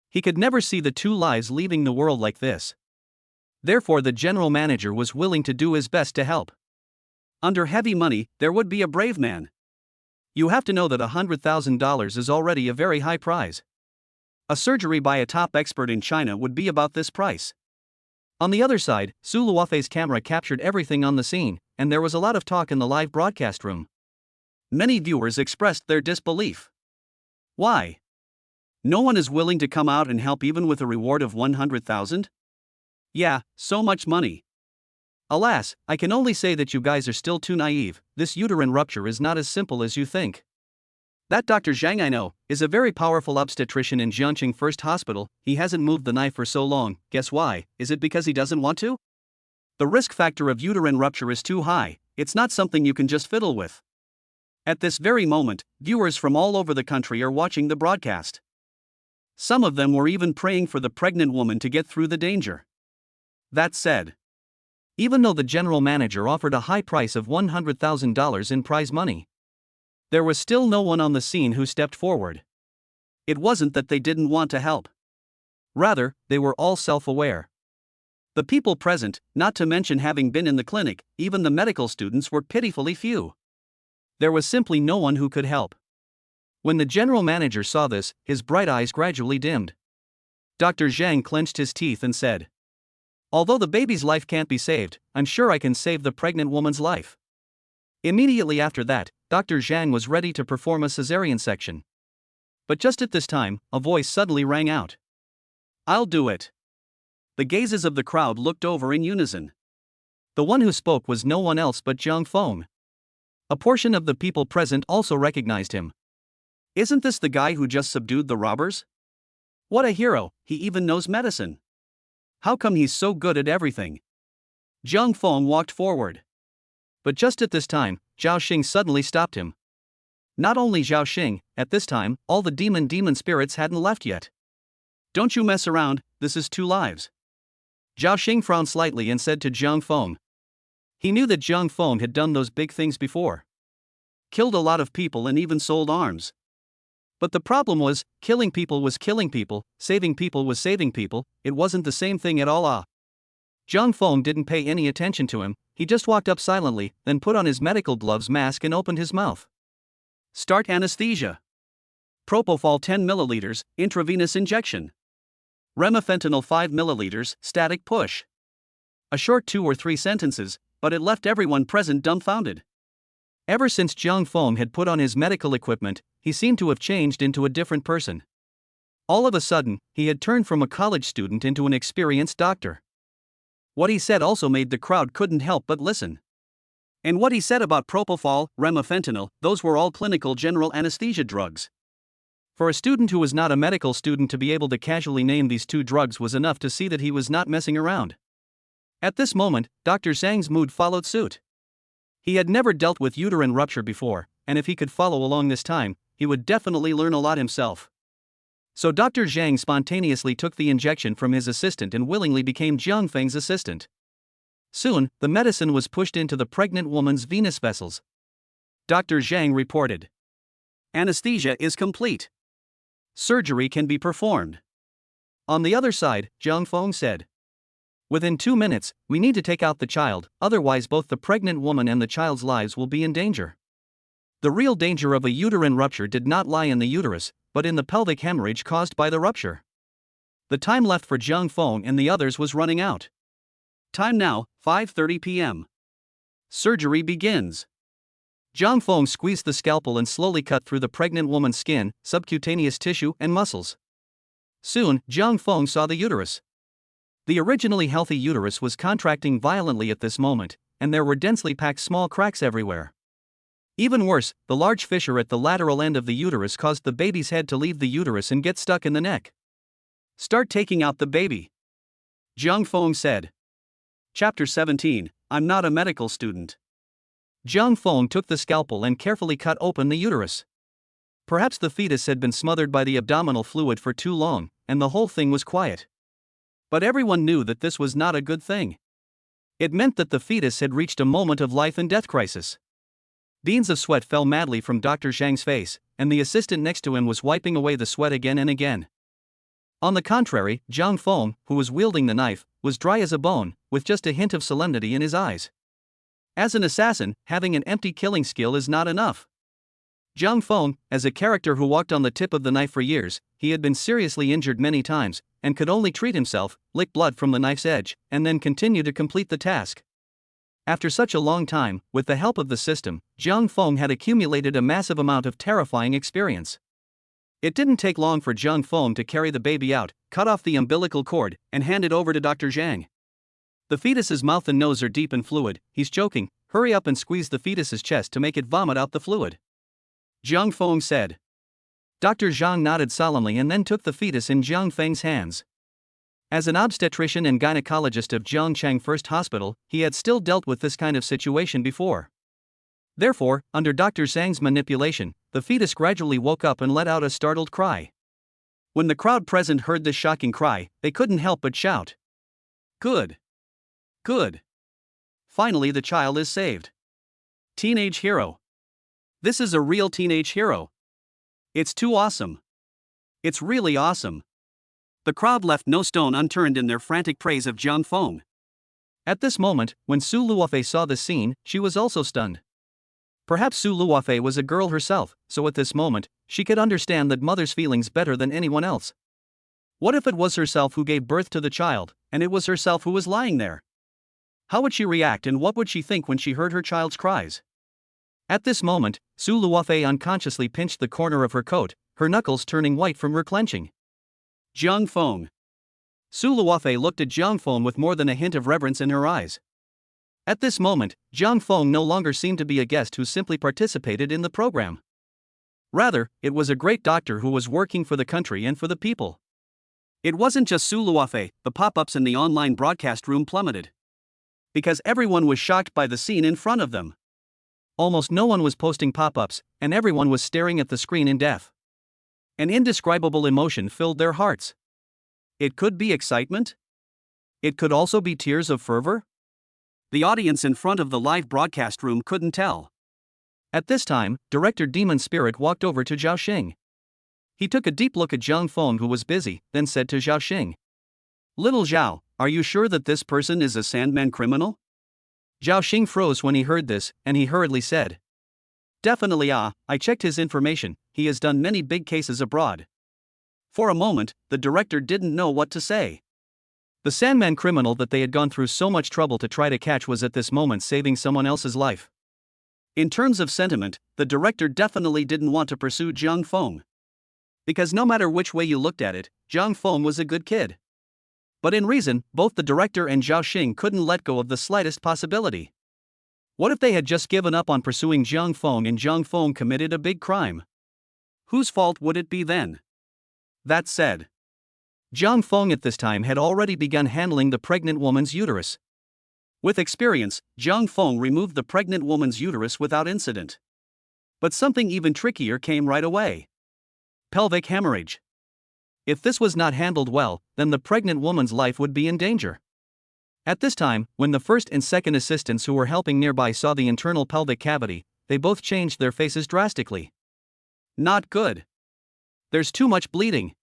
He could never see the 2 lives leaving the world like this. Therefore the general manager was willing to do his best to help. Under heavy money, there would be a brave man. You have to know that $100,000 is already a very high prize. A surgery by a top expert in China would be about this price. On the other side, Su Luofei's camera captured everything on the scene, and there was a lot of talk in the live broadcast room. Many viewers expressed their disbelief. Why? No one is willing to come out and help even with a reward of 100,000? Yeah, so much money. Alas, I can only say that you guys are still too naive. This uterine rupture is not as simple as you think. That Dr. Zhang I know is a very powerful obstetrician in Jiangcheng First Hospital. He hasn't moved the knife for so long. Guess why? Is it because he doesn't want to? The risk factor of uterine rupture is too high. It's not something you can just fiddle with. At this very moment, viewers from all over the country are watching the broadcast. Some of them were even praying for the pregnant woman to get through the danger. That said, even though the general manager offered a high price of $100,000 in prize money, there was still no one on the scene who stepped forward. It wasn't that they didn't want to help. Rather, they were all self-aware. The people present, not to mention having been in the clinic, even the medical students were pitifully few. There was simply no one who could help. When the general manager saw this, his bright eyes gradually dimmed. Dr. Zhang clenched his teeth and said, "Although the baby's life can't be saved, I'm sure I can save the pregnant woman's life." Immediately after that, Dr. Zhang was ready to perform a cesarean section. But just at this time, a voice suddenly rang out. "I'll do it." The gazes of the crowd looked over in unison. The one who spoke was no one else but Zhang Feng. A portion of the people present also recognized him. Isn't this the guy who just subdued the robbers? What a hero, he even knows medicine. How come he's so good at everything? Zhang Feng walked forward. But just at this time, Zhao Xing suddenly stopped him. Not only Zhao Xing, at this time, all the demon spirits hadn't left yet. "Don't you mess around, this is 2 lives." Zhao Xing frowned slightly and said to Zhang Feng. He knew that Zhang Feng had done those big things before. Killed a lot of people and even sold arms. But the problem was, killing people was killing people, saving people was saving people, it wasn't the same thing at all ah. Zhang Feng didn't pay any attention to him, he just walked up silently, then put on his medical gloves mask and opened his mouth. Start anesthesia. Propofol 10 milliliters, intravenous injection. Remifentanil 5 milliliters, static push. A short 2 or 3 sentences, but it left everyone present dumbfounded. Ever since Zhang Feng had put on his medical equipment, he seemed to have changed into a different person. All of a sudden, he had turned from a college student into an experienced doctor. What he said also made the crowd couldn't help but listen. And what he said about propofol, remifentanil, those were all clinical general anesthesia drugs. For a student who was not a medical student to be able to casually name these two drugs was enough to see that he was not messing around. At this moment, Dr. Zhang's mood followed suit. He had never dealt with uterine rupture before, and if he could follow along this time, he would definitely learn a lot himself. So Dr. Zhang spontaneously took the injection from his assistant and willingly became Jiang Feng's assistant. Soon, the medicine was pushed into the pregnant woman's venous vessels. Dr. Zhang reported. Anesthesia is complete. Surgery can be performed. On the other side, Jiang Feng said. Within 2 minutes, we need to take out the child, otherwise both the pregnant woman and the child's lives will be in danger. The real danger of a uterine rupture did not lie in the uterus, but in the pelvic hemorrhage caused by the rupture. The time left for Jiang Feng and the others was running out. Time now, 5:30 p.m. Surgery begins. Jiang Feng squeezed the scalpel and slowly cut through the pregnant woman's skin, subcutaneous tissue, and muscles. Soon, Jiang Feng saw the uterus. The originally healthy uterus was contracting violently at this moment, and there were densely packed small cracks everywhere. Even worse, the large fissure at the lateral end of the uterus caused the baby's head to leave the uterus and get stuck in the neck. Start taking out the baby, Jiang Feng said. Chapter 17, I'm not a medical student. Jiang Feng took the scalpel and carefully cut open the uterus. Perhaps the fetus had been smothered by the abdominal fluid for too long, and the whole thing was quiet. But everyone knew that this was not a good thing. It meant that the fetus had reached a moment of life and death crisis. Beads of sweat fell madly from Dr. Zhang's face, and the assistant next to him was wiping away the sweat again and again. On the contrary, Jiang Feng, who was wielding the knife, was dry as a bone, with just a hint of solemnity in his eyes. As an assassin, having an empty killing skill is not enough. Jiang Feng, as a character who walked on the tip of the knife for years, he had been seriously injured many times, and could only treat himself, lick blood from the knife's edge, and then continue to complete the task. After such a long time, with the help of the system, Jiang Feng had accumulated a massive amount of terrifying experience. It didn't take long for Jiang Feng to carry the baby out, cut off the umbilical cord, and hand it over to Dr. Zhang. The fetus's mouth and nose are deep in fluid, he's choking, hurry up and squeeze the fetus's chest to make it vomit out the fluid, Jiang Feng said. Dr. Zhang nodded solemnly and then took the fetus in Jiang Feng's hands. As an obstetrician and gynecologist of Jiangchang First Hospital, he had still dealt with this kind of situation before. Therefore, under Dr. Zhang's manipulation, the fetus gradually woke up and let out a startled cry. When the crowd present heard this shocking cry, they couldn't help but shout. Good. Good. Finally the child is saved. Teenage hero. This is a real teenage hero. It's too awesome. It's really awesome. The crowd left no stone unturned in their frantic praise of Jiang Feng. At this moment, when Su Luofei saw the scene, she was also stunned. Perhaps Su Luofei was a girl herself, so at this moment, she could understand that mother's feelings better than anyone else. What if it was herself who gave birth to the child, and it was herself who was lying there? How would she react and what would she think when she heard her child's cries? At this moment, Su Luofei unconsciously pinched the corner of her coat, her knuckles turning white from her clenching. Jiang Feng. Su Luofei looked at Jiang Feng with more than a hint of reverence in her eyes. At this moment, Jiang Feng no longer seemed to be a guest who simply participated in the program. Rather, it was a great doctor who was working for the country and for the people. It wasn't just Su Luofei, the pop-ups in the online broadcast room plummeted. Because everyone was shocked by the scene in front of them. Almost no one was posting pop-ups, and everyone was staring at the screen in deaf. An indescribable emotion filled their hearts. It could be excitement. It could also be tears of fervor. The audience in front of the live broadcast room couldn't tell. At this time, Director Demon Spirit walked over to Zhao Xing. He took a deep look at Jiang Feng, who was busy, then said to Zhao Xing. Little Zhao, are you sure that this person is a Sandman criminal? Zhao Xing froze when he heard this, and he hurriedly said. Definitely I checked his information, he has done many big cases abroad. For a moment, the director didn't know what to say. The Sandman criminal that they had gone through so much trouble to try to catch was at this moment saving someone else's life. In terms of sentiment, the director definitely didn't want to pursue Jiang Feng. Because no matter which way you looked at it, Jiang Feng was a good kid. But in reason, both the director and Zhao Xing couldn't let go of the slightest possibility. What if they had just given up on pursuing Jiang Feng and Jiang Feng committed a big crime? Whose fault would it be then? That said, Jiang Feng at this time had already begun handling the pregnant woman's uterus. With experience, Jiang Feng removed the pregnant woman's uterus without incident. But something even trickier came right away. Pelvic hemorrhage. If this was not handled well, then the pregnant woman's life would be in danger. At this time, when the first and second assistants who were helping nearby saw the internal pelvic cavity, they both changed their faces drastically. Not good. There's too much bleeding.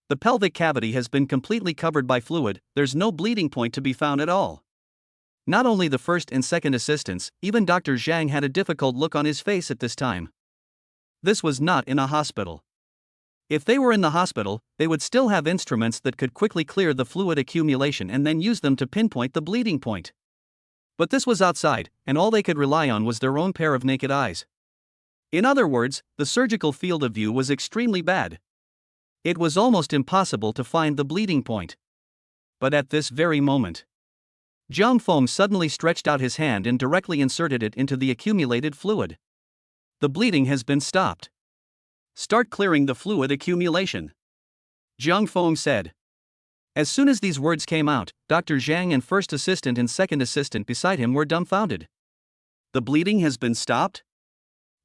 The pelvic cavity has been completely covered by fluid, there's no bleeding point to be found at all. Not only the first and second assistants, even Dr. Zhang had a difficult look on his face at this time. This was not in a hospital. If they were in the hospital, they would still have instruments that could quickly clear the fluid accumulation and then use them to pinpoint the bleeding point. But this was outside, and all they could rely on was their own pair of naked eyes. In other words, the surgical field of view was extremely bad. It was almost impossible to find the bleeding point. But at this very moment, Jiang Feng suddenly stretched out his hand and directly inserted it into the accumulated fluid. The bleeding has been stopped. Start clearing the fluid accumulation, Jiang Feng said. As soon as these words came out, Dr. Zhang and first assistant and second assistant beside him were dumbfounded. The bleeding has been stopped?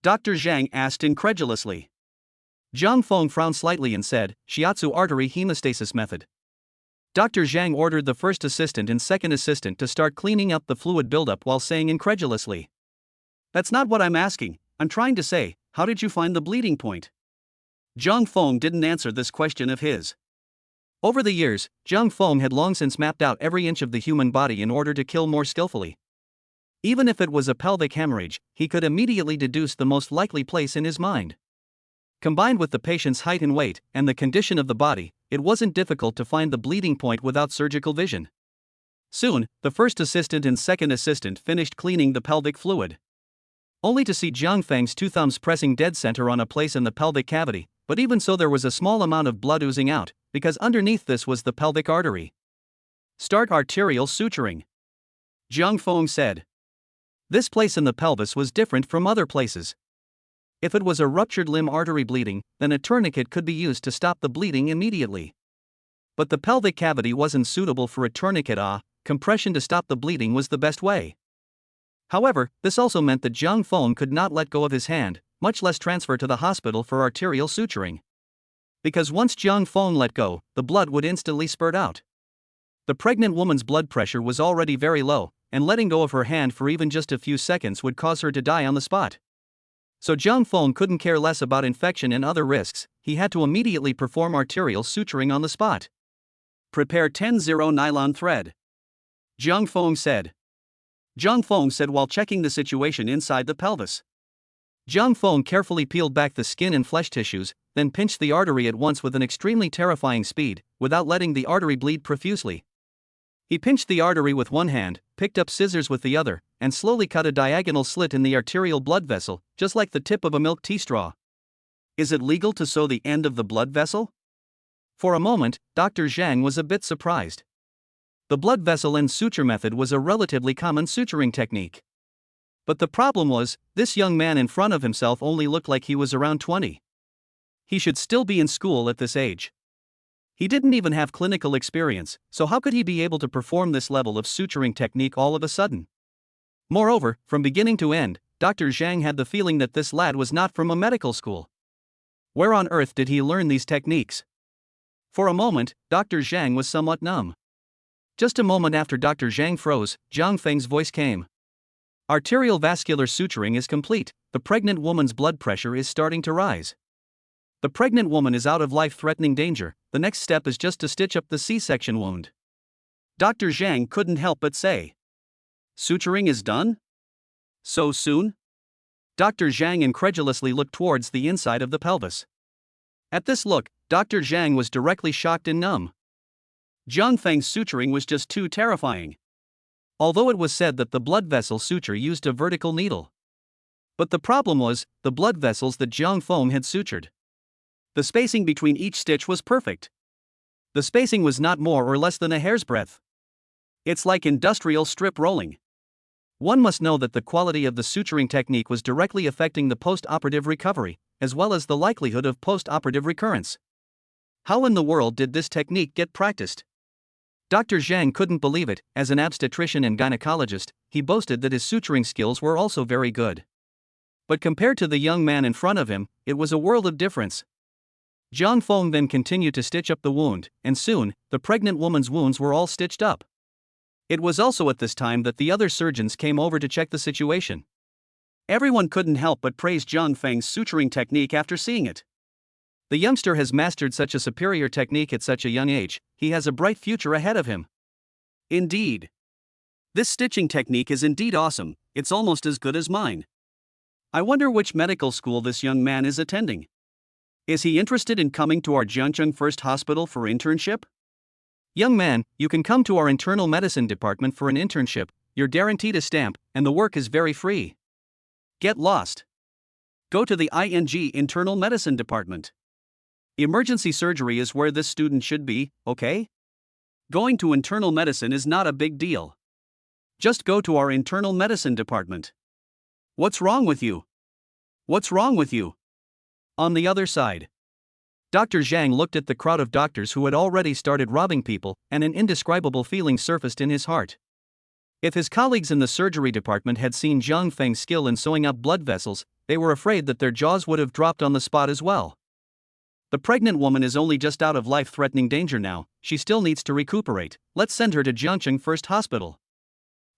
Dr. Zhang asked incredulously. Jiang Feng frowned slightly and said, Shiatsu artery hemostasis method. Dr. Zhang ordered the first assistant and second assistant to start cleaning up the fluid buildup while saying incredulously, That's not what I'm asking, I'm trying to say, how did you find the bleeding point? Jiang Feng didn't answer this question of his. Over the years, Jiang Feng had long since mapped out every inch of the human body in order to kill more skillfully. Even if it was a pelvic hemorrhage, he could immediately deduce the most likely place in his mind. Combined with the patient's height and weight, and the condition of the body, it wasn't difficult to find the bleeding point without surgical vision. Soon, the first assistant and second assistant finished cleaning the pelvic fluid. Only to see Jiang Feng's two thumbs pressing dead center on a place in the pelvic cavity, but even so there was a small amount of blood oozing out, because underneath this was the pelvic artery. Start arterial suturing, Jiang Feng said. This place in the pelvis was different from other places. If it was a ruptured limb artery bleeding, then a tourniquet could be used to stop the bleeding immediately. But the pelvic cavity wasn't suitable for a tourniquet. Compression to stop the bleeding was the best way. However, this also meant that Jiang Feng could not let go of his hand, much less transfer to the hospital for arterial suturing. Because once Jiang Feng let go, the blood would instantly spurt out. The pregnant woman's blood pressure was already very low, and letting go of her hand for even just a few seconds would cause her to die on the spot. So Jiang Feng couldn't care less about infection and other risks, he had to immediately perform arterial suturing on the spot. Prepare 10-0 nylon thread, Jiang Feng said. Jiang Feng said while checking the situation inside the pelvis. Jiang Feng carefully peeled back the skin and flesh tissues, then pinched the artery at once with an extremely terrifying speed, without letting the artery bleed profusely. He pinched the artery with one hand, picked up scissors with the other, and slowly cut a diagonal slit in the arterial blood vessel, just like the tip of a milk tea straw. Is it legal to sew the end of the blood vessel? For a moment, Dr. Zhang was a bit surprised. The blood vessel end suture method was a relatively common suturing technique. But the problem was, this young man in front of himself only looked like he was around 20. He should still be in school at this age. He didn't even have clinical experience, so how could he be able to perform this level of suturing technique all of a sudden? Moreover, from beginning to end, Dr. Zhang had the feeling that this lad was not from a medical school. Where on earth did he learn these techniques? For a moment, Dr. Zhang was somewhat numb. Just a moment after Dr. Zhang froze, Jiang Feng's voice came. Arterial vascular suturing is complete, the pregnant woman's blood pressure is starting to rise. The pregnant woman is out of life-threatening danger, the next step is just to stitch up the C-section wound. Dr. Zhang couldn't help but say. Suturing is done? So soon? Dr. Zhang incredulously looked towards the inside of the pelvis. At this look, Dr. Zhang was directly shocked and numb. Jiang Feng's suturing was just too terrifying. Although it was said that the blood vessel suture used a vertical needle. But the problem was, the blood vessels that Jiang Feng had sutured. The spacing between each stitch was perfect. The spacing was not more or less than a hair's breadth. It's like industrial strip rolling. One must know that the quality of the suturing technique was directly affecting the post-operative recovery, as well as the likelihood of post-operative recurrence. How in the world did this technique get practiced? Dr. Zhang couldn't believe it. As an obstetrician and gynecologist, he boasted that his suturing skills were also very good. But compared to the young man in front of him, it was a world of difference. Zhang Feng then continued to stitch up the wound, and soon, the pregnant woman's wounds were all stitched up. It was also at this time that the other surgeons came over to check the situation. Everyone couldn't help but praise Zhang Feng's suturing technique after seeing it. The youngster has mastered such a superior technique at such a young age, he has a bright future ahead of him. Indeed. This stitching technique is indeed awesome, it's almost as good as mine. I wonder which medical school this young man is attending. Is he interested in coming to our Jiangcheng First Hospital for internship? Young man, you can come to our internal medicine department for an internship, you're guaranteed a stamp, and the work is very free. Get lost. Go to the internal medicine department. Emergency surgery is where this student should be, okay? Going to internal medicine is not a big deal. Just go to our internal medicine department. What's wrong with you? What's wrong with you? On the other side, Dr. Zhang looked at the crowd of doctors who had already started robbing people, and an indescribable feeling surfaced in his heart. If his colleagues in the surgery department had seen Zhang Feng's skill in sewing up blood vessels, they were afraid that their jaws would have dropped on the spot as well. The pregnant woman is only just out of life-threatening danger now, she still needs to recuperate, let's send her to Jiangcheng First Hospital.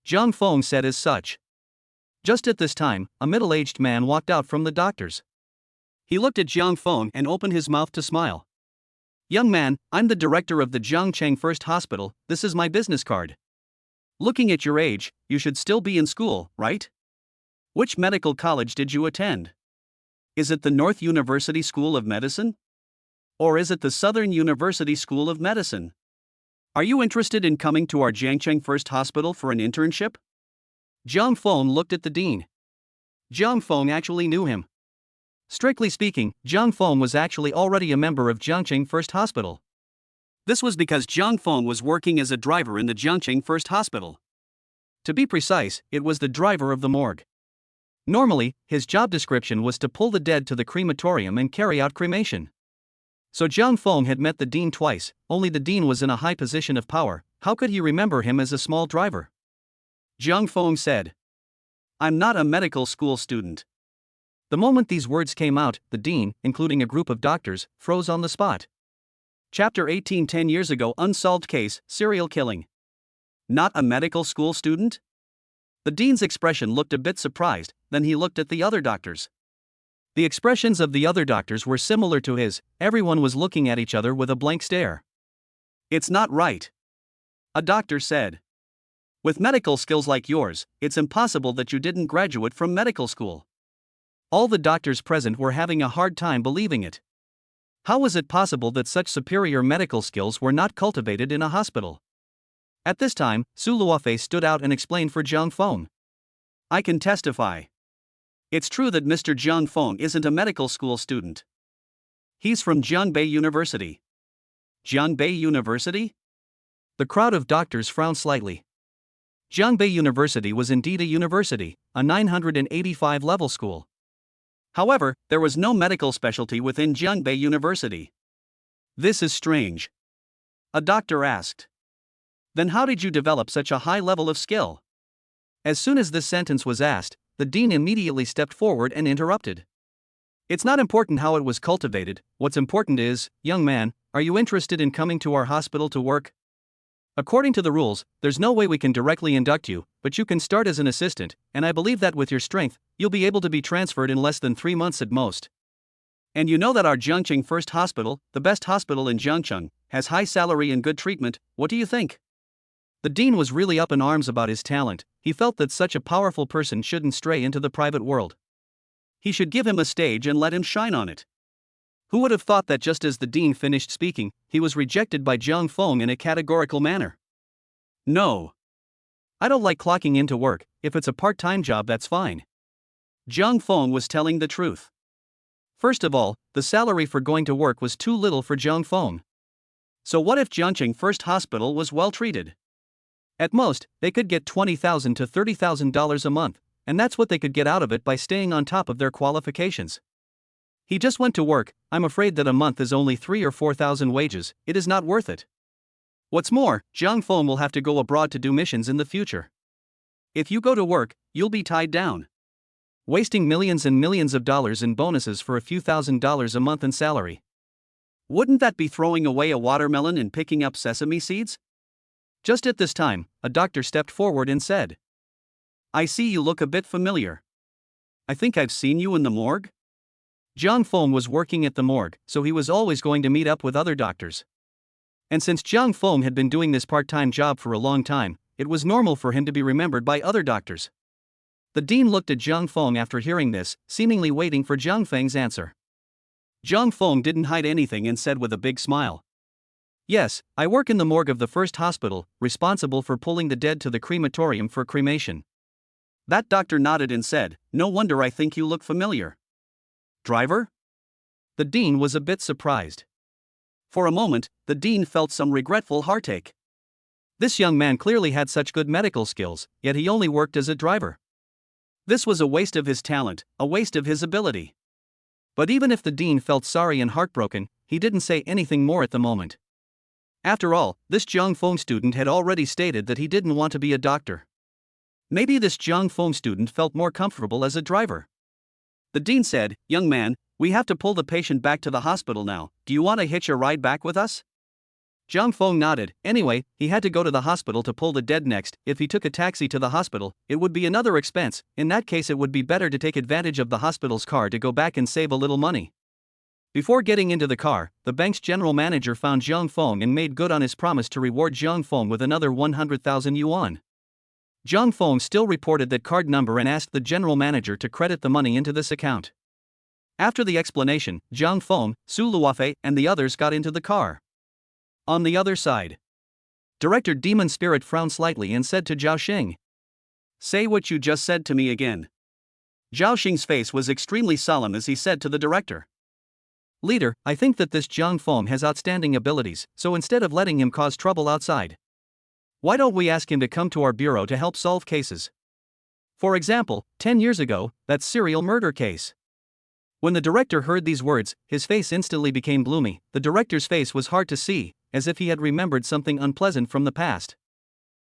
Zhang Feng said as such. Just at this time, a middle-aged man walked out from the doctors. He looked at Zhang Feng and opened his mouth to smile. Young man, I'm the director of the Jiangcheng First Hospital, this is my business card. Looking at your age, you should still be in school, right? Which medical college did you attend? Is it the North University School of Medicine? Or is it the Southern University School of Medicine? Are you interested in coming to our Jiangcheng First Hospital for an internship? Zhang Feng looked at the dean. Zhang Feng actually knew him. Strictly speaking, Zhang Feng was actually already a member of Jiangcheng First Hospital. This was because Zhang Feng was working as a driver in the Jiangcheng First Hospital. To be precise, it was the driver of the morgue. Normally, his job description was to pull the dead to the crematorium and carry out cremation. So Zhang Feng had met the dean twice, only the dean was in a high position of power, how could he remember him as a small driver? Zhang Feng said. I'm not a medical school student. The moment these words came out, the dean, including a group of doctors, froze on the spot. Chapter 18 10 years ago unsolved case, serial killing. Not a medical school student? The dean's expression looked a bit surprised, then he looked at the other doctors. The expressions of the other doctors were similar to his, everyone was looking at each other with a blank stare. It's not right. A doctor said. With medical skills like yours, it's impossible that you didn't graduate from medical school. All the doctors present were having a hard time believing it. How was it possible that such superior medical skills were not cultivated in a hospital? At this time, Su Luofei stood out and explained for Zhang Feng. I can testify. It's true that Mr. Zhang Feng isn't a medical school student. He's from Jianbei University. Jianbei University? The crowd of doctors frowned slightly. Jianbei University was indeed a university, a 985-level school. However, there was no medical specialty within Jianbei University. This is strange. A doctor asked. Then how did you develop such a high level of skill? As soon as this sentence was asked, the dean immediately stepped forward and interrupted. It's not important how it was cultivated, what's important is, young man, are you interested in coming to our hospital to work? According to the rules, there's no way we can directly induct you, but you can start as an assistant, and I believe that with your strength, you'll be able to be transferred in less than 3 months at most. And you know that our Jiangcheng First Hospital, the best hospital in Jiangcheng, has high salary and good treatment, what do you think? The dean was really up in arms about his talent, he felt that such a powerful person shouldn't stray into the private world. He should give him a stage and let him shine on it. Who would have thought that just as the dean finished speaking, he was rejected by Zhang Feng in a categorical manner? No. I don't like clocking into work, if it's a part-time job that's fine. Zhang Feng was telling the truth. First of all, the salary for going to work was too little for Zhang Feng. So what if Jiangcheng First Hospital was well treated? At most, they could get $20,000 to $30,000 a month, and that's what they could get out of it by staying on top of their qualifications. He just went to work. I'm afraid that a month is only 3 or 4,000 wages. It is not worth it. What's more, Jiang Feng will have to go abroad to do missions in the future. If you go to work, you'll be tied down. Wasting millions and millions of dollars in bonuses for a few $1,000s a month in salary. Wouldn't that be throwing away a watermelon and picking up sesame seeds? Just at this time, a doctor stepped forward and said, "I see you look a bit familiar. I think I've seen you in the morgue." Jiang Feng was working at the morgue, so he was always going to meet up with other doctors. And since Jiang Feng had been doing this part-time job for a long time, it was normal for him to be remembered by other doctors. The dean looked at Jiang Feng after hearing this, seemingly waiting for Jiang Feng's answer. Jiang Feng didn't hide anything and said with a big smile, "Yes, I work in the morgue of the first hospital, responsible for pulling the dead to the crematorium for cremation." That doctor nodded and said, "No wonder I think you look familiar. Driver?" The dean was a bit surprised. For a moment, the dean felt some regretful heartache. This young man clearly had such good medical skills, yet he only worked as a driver. This was a waste of his talent, a waste of his ability. But even if the dean felt sorry and heartbroken, he didn't say anything more at the moment. After all, this Jiang Feng student had already stated that he didn't want to be a doctor. Maybe this Jiang Feng student felt more comfortable as a driver. The dean said, "Young man, we have to pull the patient back to the hospital now. Do you want to hitch a ride back with us?" Jiang Feng nodded. Anyway, he had to go to the hospital to pull the dead next. If he took a taxi to the hospital, it would be another expense. In that case, it would be better to take advantage of the hospital's car to go back and save a little money. Before getting into the car, the bank's general manager found Jiang Feng and made good on his promise to reward Jiang Feng with another 100,000 yuan. Jiang Feng still reported that card number and asked the general manager to credit the money into this account. After the explanation, Jiang Feng, Su Luofei, and the others got into the car. On the other side, Director Demon Spirit frowned slightly and said to Zhao Xing, "Say what you just said to me again." Zhao Xing's face was extremely solemn as he said to the director, "Leader, I think that this Jiang Feng has outstanding abilities, so instead of letting him cause trouble outside, why don't we ask him to come to our bureau to help solve cases? For example, 10 years ago, that serial murder case." When the director heard these words, his face instantly became gloomy. The director's face was hard to see, as if he had remembered something unpleasant from the past.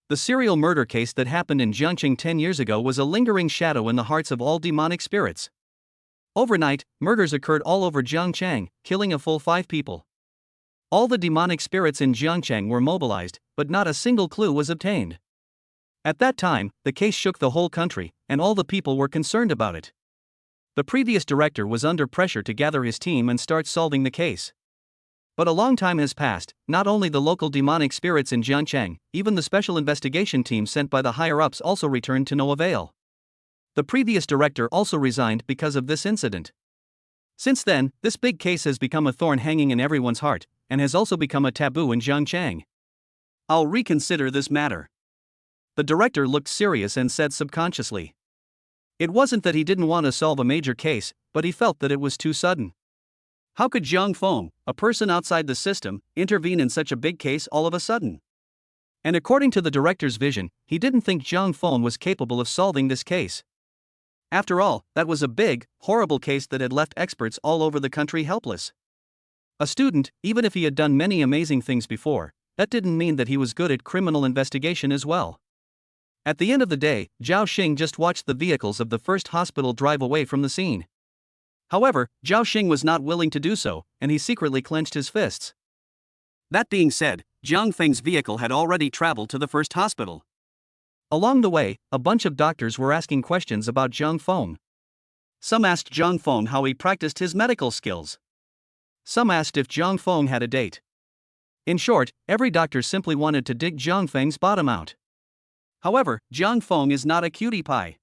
The serial murder case that happened in Jiangqing 10 years ago was a lingering shadow in the hearts of all demonic spirits. Overnight, murders occurred all over Jiangchang, killing a full 5 people. All the demonic spirits in Jiangchang were mobilized, but not a single clue was obtained. At that time, the case shook the whole country, and all the people were concerned about it. The previous director was under pressure to gather his team and start solving the case. But a long time has passed. Not only the local demonic spirits in Jiangchang, even the special investigation team sent by the higher-ups also returned to no avail. The previous director also resigned because of this incident. Since then, this big case has become a thorn hanging in everyone's heart, and has also become a taboo in Jiangchang. "I'll reconsider this matter." The director looked serious and said subconsciously. It wasn't that he didn't want to solve a major case, but he felt that it was too sudden. How could Jiang Feng, a person outside the system, intervene in such a big case all of a sudden? And according to the director's vision, he didn't think Jiang Feng was capable of solving this case. After all, that was a big, horrible case that had left experts all over the country helpless. A student, even if he had done many amazing things before, that didn't mean that he was good at criminal investigation as well. At the end of the day, Zhao Xing just watched the vehicles of the first hospital drive away from the scene. However, Zhao Xing was not willing to do so, and he secretly clenched his fists. That being said, Jiang Feng's vehicle had already traveled to the first hospital. Along the way, a bunch of doctors were asking questions about Jiang Feng. Some asked Jiang Feng how he practiced his medical skills. Some asked if Jiang Feng had a date. In short, every doctor simply wanted to dig Jiang Feng's bottom out. However, Jiang Feng is not a cutie pie.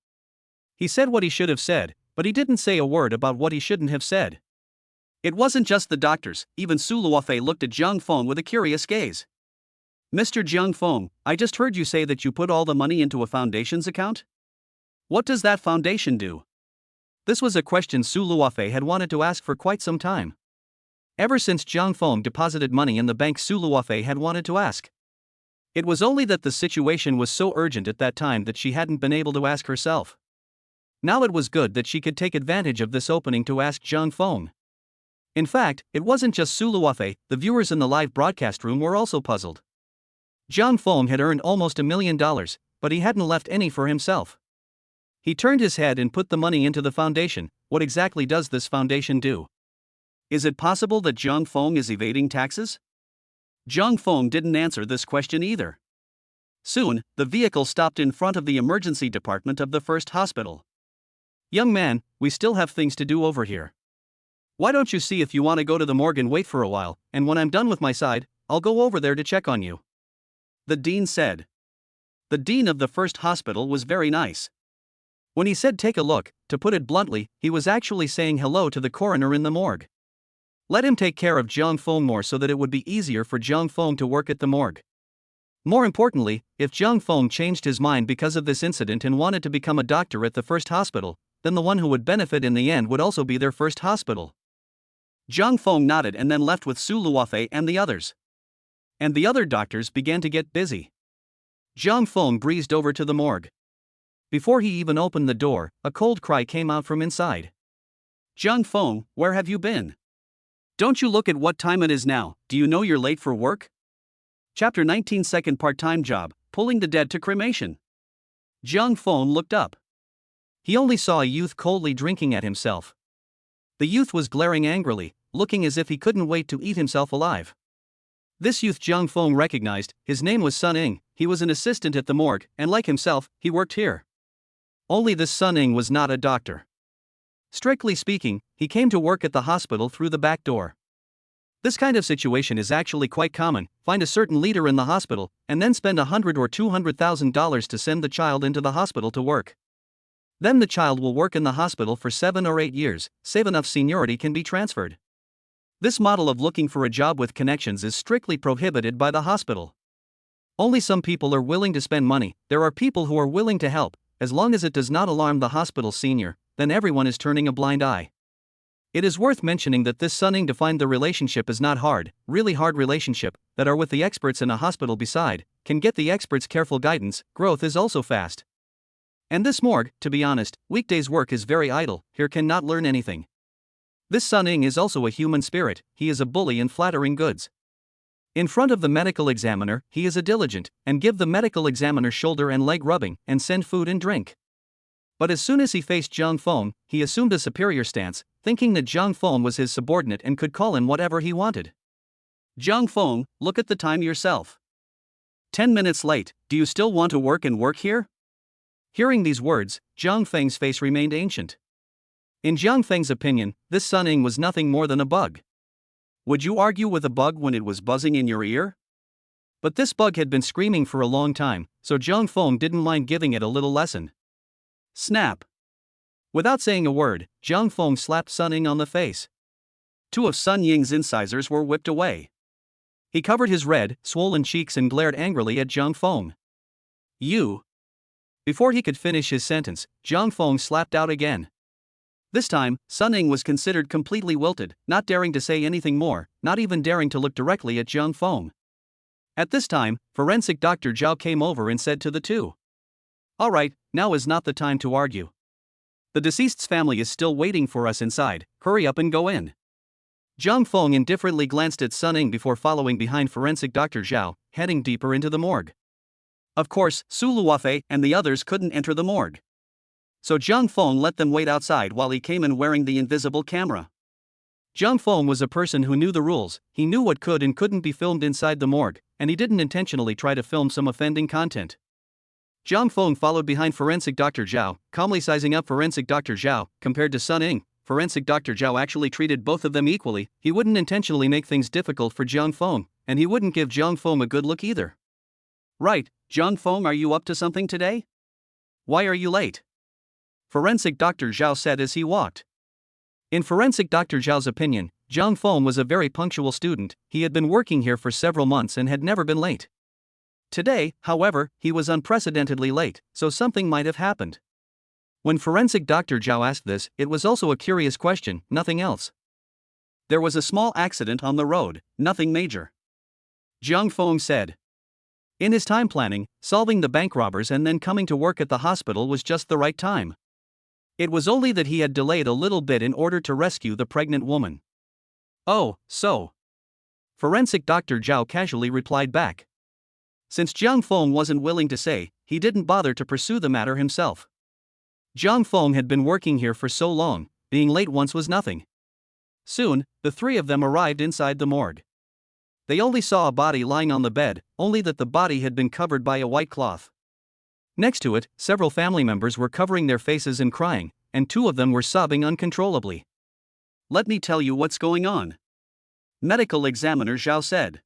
He said what he should have said, but he didn't say a word about what he shouldn't have said. It wasn't just the doctors, even Su Luofei looked at Jiang Feng with a curious gaze. "Mr. Jiang Feng, I just heard you say that you put all the money into a foundation's account? What does that foundation do?" This was a question Su Luofei had wanted to ask for quite some time. Ever since Jiang Feng deposited money in the bank, Su Luofei had wanted to ask. It was only that the situation was so urgent at that time that she hadn't been able to ask herself. Now it was good that she could take advantage of this opening to ask Zhang Feng. In fact, it wasn't just Su Luofei, the viewers in the live broadcast room were also puzzled. Zhang Feng had earned almost $1 million, but he hadn't left any for himself. He turned his head and put the money into the foundation. What exactly does this foundation do? Is it possible that Zhang Feng is evading taxes? Zhang Feng didn't answer this question either. Soon, the vehicle stopped in front of the emergency department of the first hospital. "Young man, we still have things to do over here. Why don't you see if you want to go to the morgue and wait for a while, and when I'm done with my side, I'll go over there to check on you," the dean said. The dean of the first hospital was very nice. When he said take a look, to put it bluntly, he was actually saying hello to the coroner in the morgue. Let him take care of Zhang Feng more so that it would be easier for Zhang Feng to work at the morgue. More importantly, if Zhang Feng changed his mind because of this incident and wanted to become a doctor at the first hospital, then the one who would benefit in the end would also be their first hospital. Zhang Feng nodded and then left with Su Luofei and the others. And the other doctors began to get busy. Zhang Feng breezed over to the morgue. Before he even opened the door, a cold cry came out from inside. "Zhang Feng, where have you been? Don't you look at what time it is now? Do you know you're late for work?" Chapter 19 Second part-time job, pulling the dead to cremation. Zhang Feng looked up. He only saw a youth coldly drinking at himself. The youth was glaring angrily, looking as if he couldn't wait to eat himself alive. This youth Zhang Feng recognized. His name was Sun Ing. He was an assistant at the morgue, and like himself, he worked here. Only this Sun Ing was not a doctor. Strictly speaking, he came to work at the hospital through the back door. This kind of situation is actually quite common. Find a certain leader in the hospital, and then spend $100,000 or $200,000 to send the child into the hospital to work. Then the child will work in the hospital for 7 or 8 years, save enough seniority can be transferred. This model of looking for a job with connections is strictly prohibited by the hospital. Only some people are willing to spend money. There are people who are willing to help, as long as it does not alarm the hospital senior, then everyone is turning a blind eye. It is worth mentioning that this Sunning defined the relationship as not hard, really hard relationship, that are with the experts in a hospital beside, can get the experts careful guidance, growth is also fast. And this morgue, to be honest, weekdays work is very idle, here cannot learn anything. This Sunning is also a human spirit, he is a bully and flattering goods. In front of the medical examiner, he is a diligent, and give the medical examiner shoulder and leg rubbing, and send food and drink. But as soon as he faced Zhang Feng, he assumed a superior stance, thinking that Zhang Feng was his subordinate and could call him whatever he wanted. "Zhang Feng, look at the time yourself. 10 minutes late, do you still want to work and work here?" Hearing these words, Zhang Feng's face remained ancient. In Zhang Feng's opinion, this Sun Ing was nothing more than a bug. Would you argue with a bug when it was buzzing in your ear? But this bug had been screaming for a long time, so Zhang Feng didn't mind giving it a little lesson. Snap! Without saying a word, Zhang Feng slapped Sun Ing on the face. 2 of Sun Ying's incisors were whipped away. He covered his red, swollen cheeks and glared angrily at Zhang Feng. "You!" Before he could finish his sentence, Zhang Feng slapped out again. This time, Sun Ing was considered completely wilted, not daring to say anything more, not even daring to look directly at Zhang Feng. At this time, forensic Dr. Zhao came over and said to the two, "All right, now is not the time to argue. The deceased's family is still waiting for us inside, hurry up and go in." Zhang Feng indifferently glanced at Sun Ing before following behind forensic Dr. Zhao, heading deeper into the morgue. Of course, Su Luofei and the others couldn't enter the morgue. So Zhang Feng let them wait outside while he came in wearing the invisible camera. Zhang Feng was a person who knew the rules, he knew what could and couldn't be filmed inside the morgue, and he didn't intentionally try to film some offending content. Zhang Feng followed behind forensic Dr. Zhao, calmly sizing up forensic Dr. Zhao. Compared to Sun Ing, forensic Dr. Zhao actually treated both of them equally. He wouldn't intentionally make things difficult for Zhang Feng, and he wouldn't give Zhang Feng a good look either. "Right, Zhang Feng, are you up to something today? Why are you late?" Forensic Dr. Zhao said as he walked. In forensic Dr. Zhao's opinion, Zhang Feng was a very punctual student. He had been working here for several months and had never been late. Today, however, he was unprecedentedly late, so something might have happened. When forensic Dr. Zhao asked this, it was also a curious question, nothing else. "There was a small accident on the road, nothing major," Zhang Feng said. In his time planning, solving the bank robbers and then coming to work at the hospital was just the right time. It was only that he had delayed a little bit in order to rescue the pregnant woman. Oh, so. Forensic Dr. Zhao casually replied back. Since Jiang Feng wasn't willing to say, he didn't bother to pursue the matter himself. Jiang Feng had been working here for so long, being late once was nothing. Soon, the three of them arrived inside the morgue. They only saw a body lying on the bed, only that the body had been covered by a white cloth. Next to it, several family members were covering their faces and crying, and two of them were sobbing uncontrollably. "Let me tell you what's going on," medical examiner Zhao said.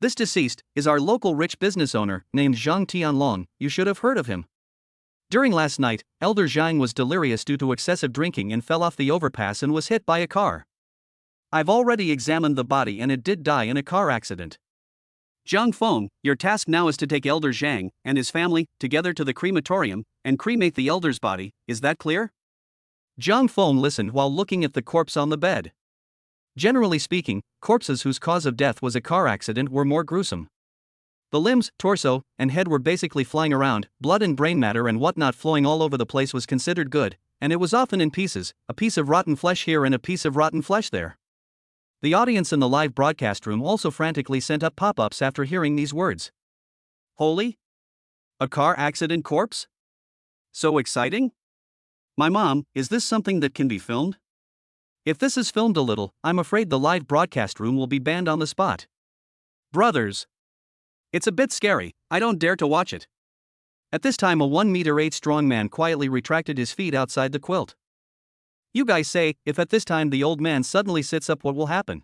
"This deceased is our local rich business owner named Zhang Tianlong. You should have heard of him. During last night, Elder Zhang was delirious due to excessive drinking and fell off the overpass and was hit by a car. I've already examined the body and it did die in a car accident. Jiang Feng, your task now is to take Elder Zhang and his family together to the crematorium and cremate the elder's body, is that clear?" Jiang Feng listened while looking at the corpse on the bed. Generally speaking, corpses whose cause of death was a car accident were more gruesome. The limbs, torso, and head were basically flying around, blood and brain matter and whatnot flowing all over the place was considered good, and it was often in pieces, a piece of rotten flesh here and a piece of rotten flesh there. The audience in the live broadcast room also frantically sent up pop-ups after hearing these words. Holy? A car accident corpse? So exciting? My mom, is this something that can be filmed? If this is filmed a little, I'm afraid the live broadcast room will be banned on the spot. Brothers. It's a bit scary, I don't dare to watch it. At this time a 1-meter-8 strong man quietly retracted his feet outside the quilt. You guys say, if at this time the old man suddenly sits up, what will happen?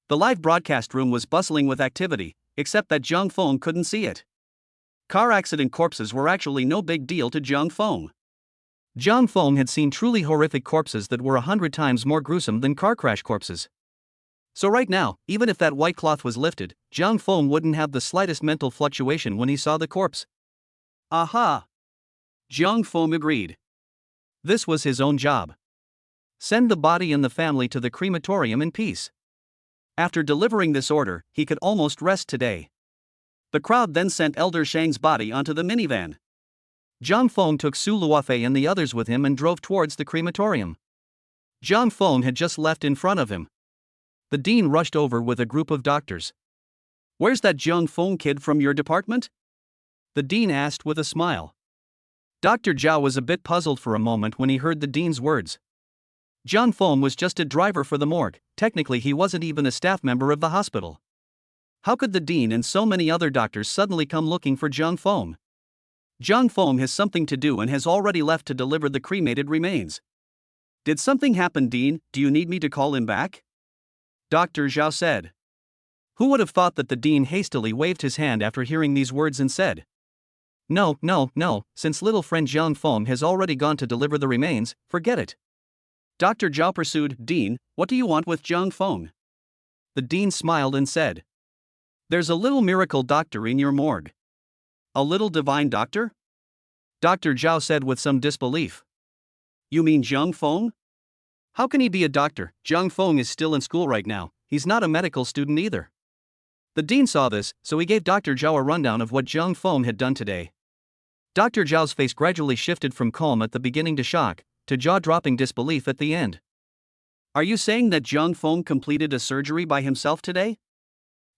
The live broadcast room was bustling with activity, except that Jiang Feng couldn't see it. Car accident corpses were actually no big deal to Jiang Feng. Jiang Feng had seen truly horrific corpses that were 100 times more gruesome than car crash corpses. So right now, even if that white cloth was lifted, Jiang Feng wouldn't have the slightest mental fluctuation when he saw the corpse. Aha! Jiang Feng agreed. This was his own job. Send the body and the family to the crematorium in peace. After delivering this order, he could almost rest today. The crowd then sent Elder Shang's body onto the minivan. Jiang Feng took Su Luofei and the others with him and drove towards the crematorium. Jiang Feng had just left in front of him. The dean rushed over with a group of doctors. "Where's that Jiang Feng kid from your department?" the dean asked with a smile. Dr. Zhao was a bit puzzled for a moment when he heard the dean's words. Jiang Feng was just a driver for the morgue, technically he wasn't even a staff member of the hospital. How could the dean and so many other doctors suddenly come looking for Jiang Feng? Jiang Feng has something to do and has already left to deliver the cremated remains. Did something happen, Dean? Do you need me to call him back? Dr. Zhao said. Who would have thought that the dean hastily waved his hand after hearing these words and said, No, since little friend Jiang Feng has already gone to deliver the remains, forget it. Dr. Zhao pursued, Dean, what do you want with Jiang Feng? The dean smiled and said, There's a little miracle doctor in your morgue. A little divine doctor? Dr. Zhao said with some disbelief. You mean Jiang Feng? How can he be a doctor? Jiang Feng is still in school right now, he's not a medical student either. The dean saw this, so he gave Dr. Zhao a rundown of what Jiang Feng had done today. Dr. Zhao's face gradually shifted from calm at the beginning to shock, to jaw-dropping disbelief at the end. Are you saying that Jiang Feng completed a surgery by himself today?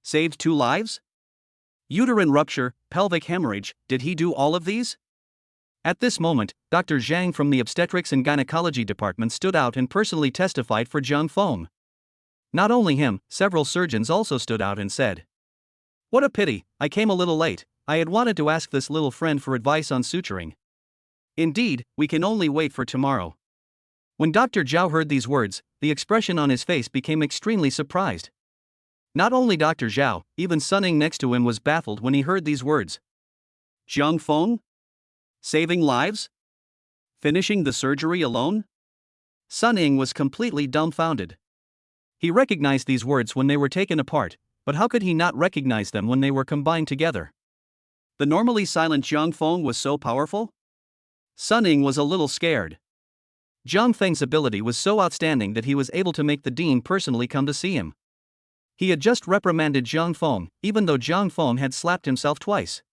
Saved 2 lives? Uterine rupture, pelvic hemorrhage, did he do all of these? At this moment, Dr. Zhang from the obstetrics and gynecology department stood out and personally testified for Jiang Feng. Not only him, several surgeons also stood out and said, What a pity, I came a little late, I had wanted to ask this little friend for advice on suturing. Indeed, we can only wait for tomorrow. When Dr. Zhao heard these words, the expression on his face became extremely surprised. Not only Dr. Zhao, even Sun Ying next to him was baffled when he heard these words. Jiang Feng? Saving lives? Finishing the surgery alone? Sun Ying was completely dumbfounded. He recognized these words when they were taken apart, but how could he not recognize them when they were combined together? The normally silent Jiang Feng was so powerful? Sun Ying was a little scared. Jiang Feng's ability was so outstanding that he was able to make the dean personally come to see him. He had just reprimanded Zhang Feng, even though Zhang Feng had slapped himself twice.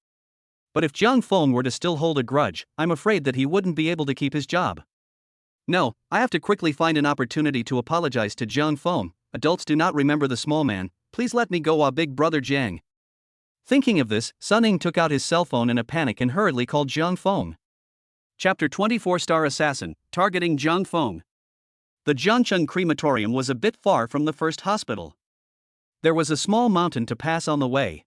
But if Zhang Feng were to still hold a grudge, I'm afraid that he wouldn't be able to keep his job. No, I have to quickly find an opportunity to apologize to Zhang Feng. Adults do not remember the small man, please let me go, big brother Jiang. Thinking of this, Sun Ying took out his cell phone in a panic and hurriedly called Zhang Feng. Chapter 24 Star Assassin, Targeting Zhang Feng. The Jiangcheng crematorium was a bit far from the first hospital. There was a small mountain to pass on the way.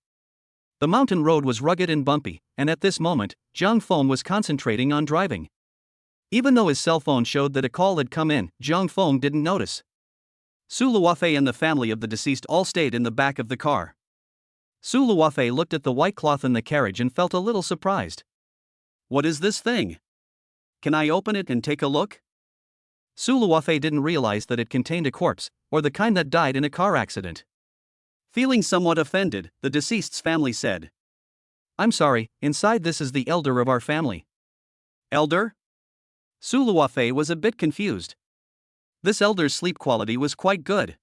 The mountain road was rugged and bumpy, and at this moment, Zhang Feng was concentrating on driving. Even though his cell phone showed that a call had come in, Zhang Feng didn't notice. Su Luofei and the family of the deceased all stayed in the back of the car. Su Luofei looked at the white cloth in the carriage and felt a little surprised. What is this thing? Can I open it and take a look? Su Luofei didn't realize that it contained a corpse, or the kind that died in a car accident. Feeling somewhat offended, the deceased's family said, I'm sorry, inside this is the elder of our family. Elder? Su Luofei was a bit confused. This elder's sleep quality was quite good.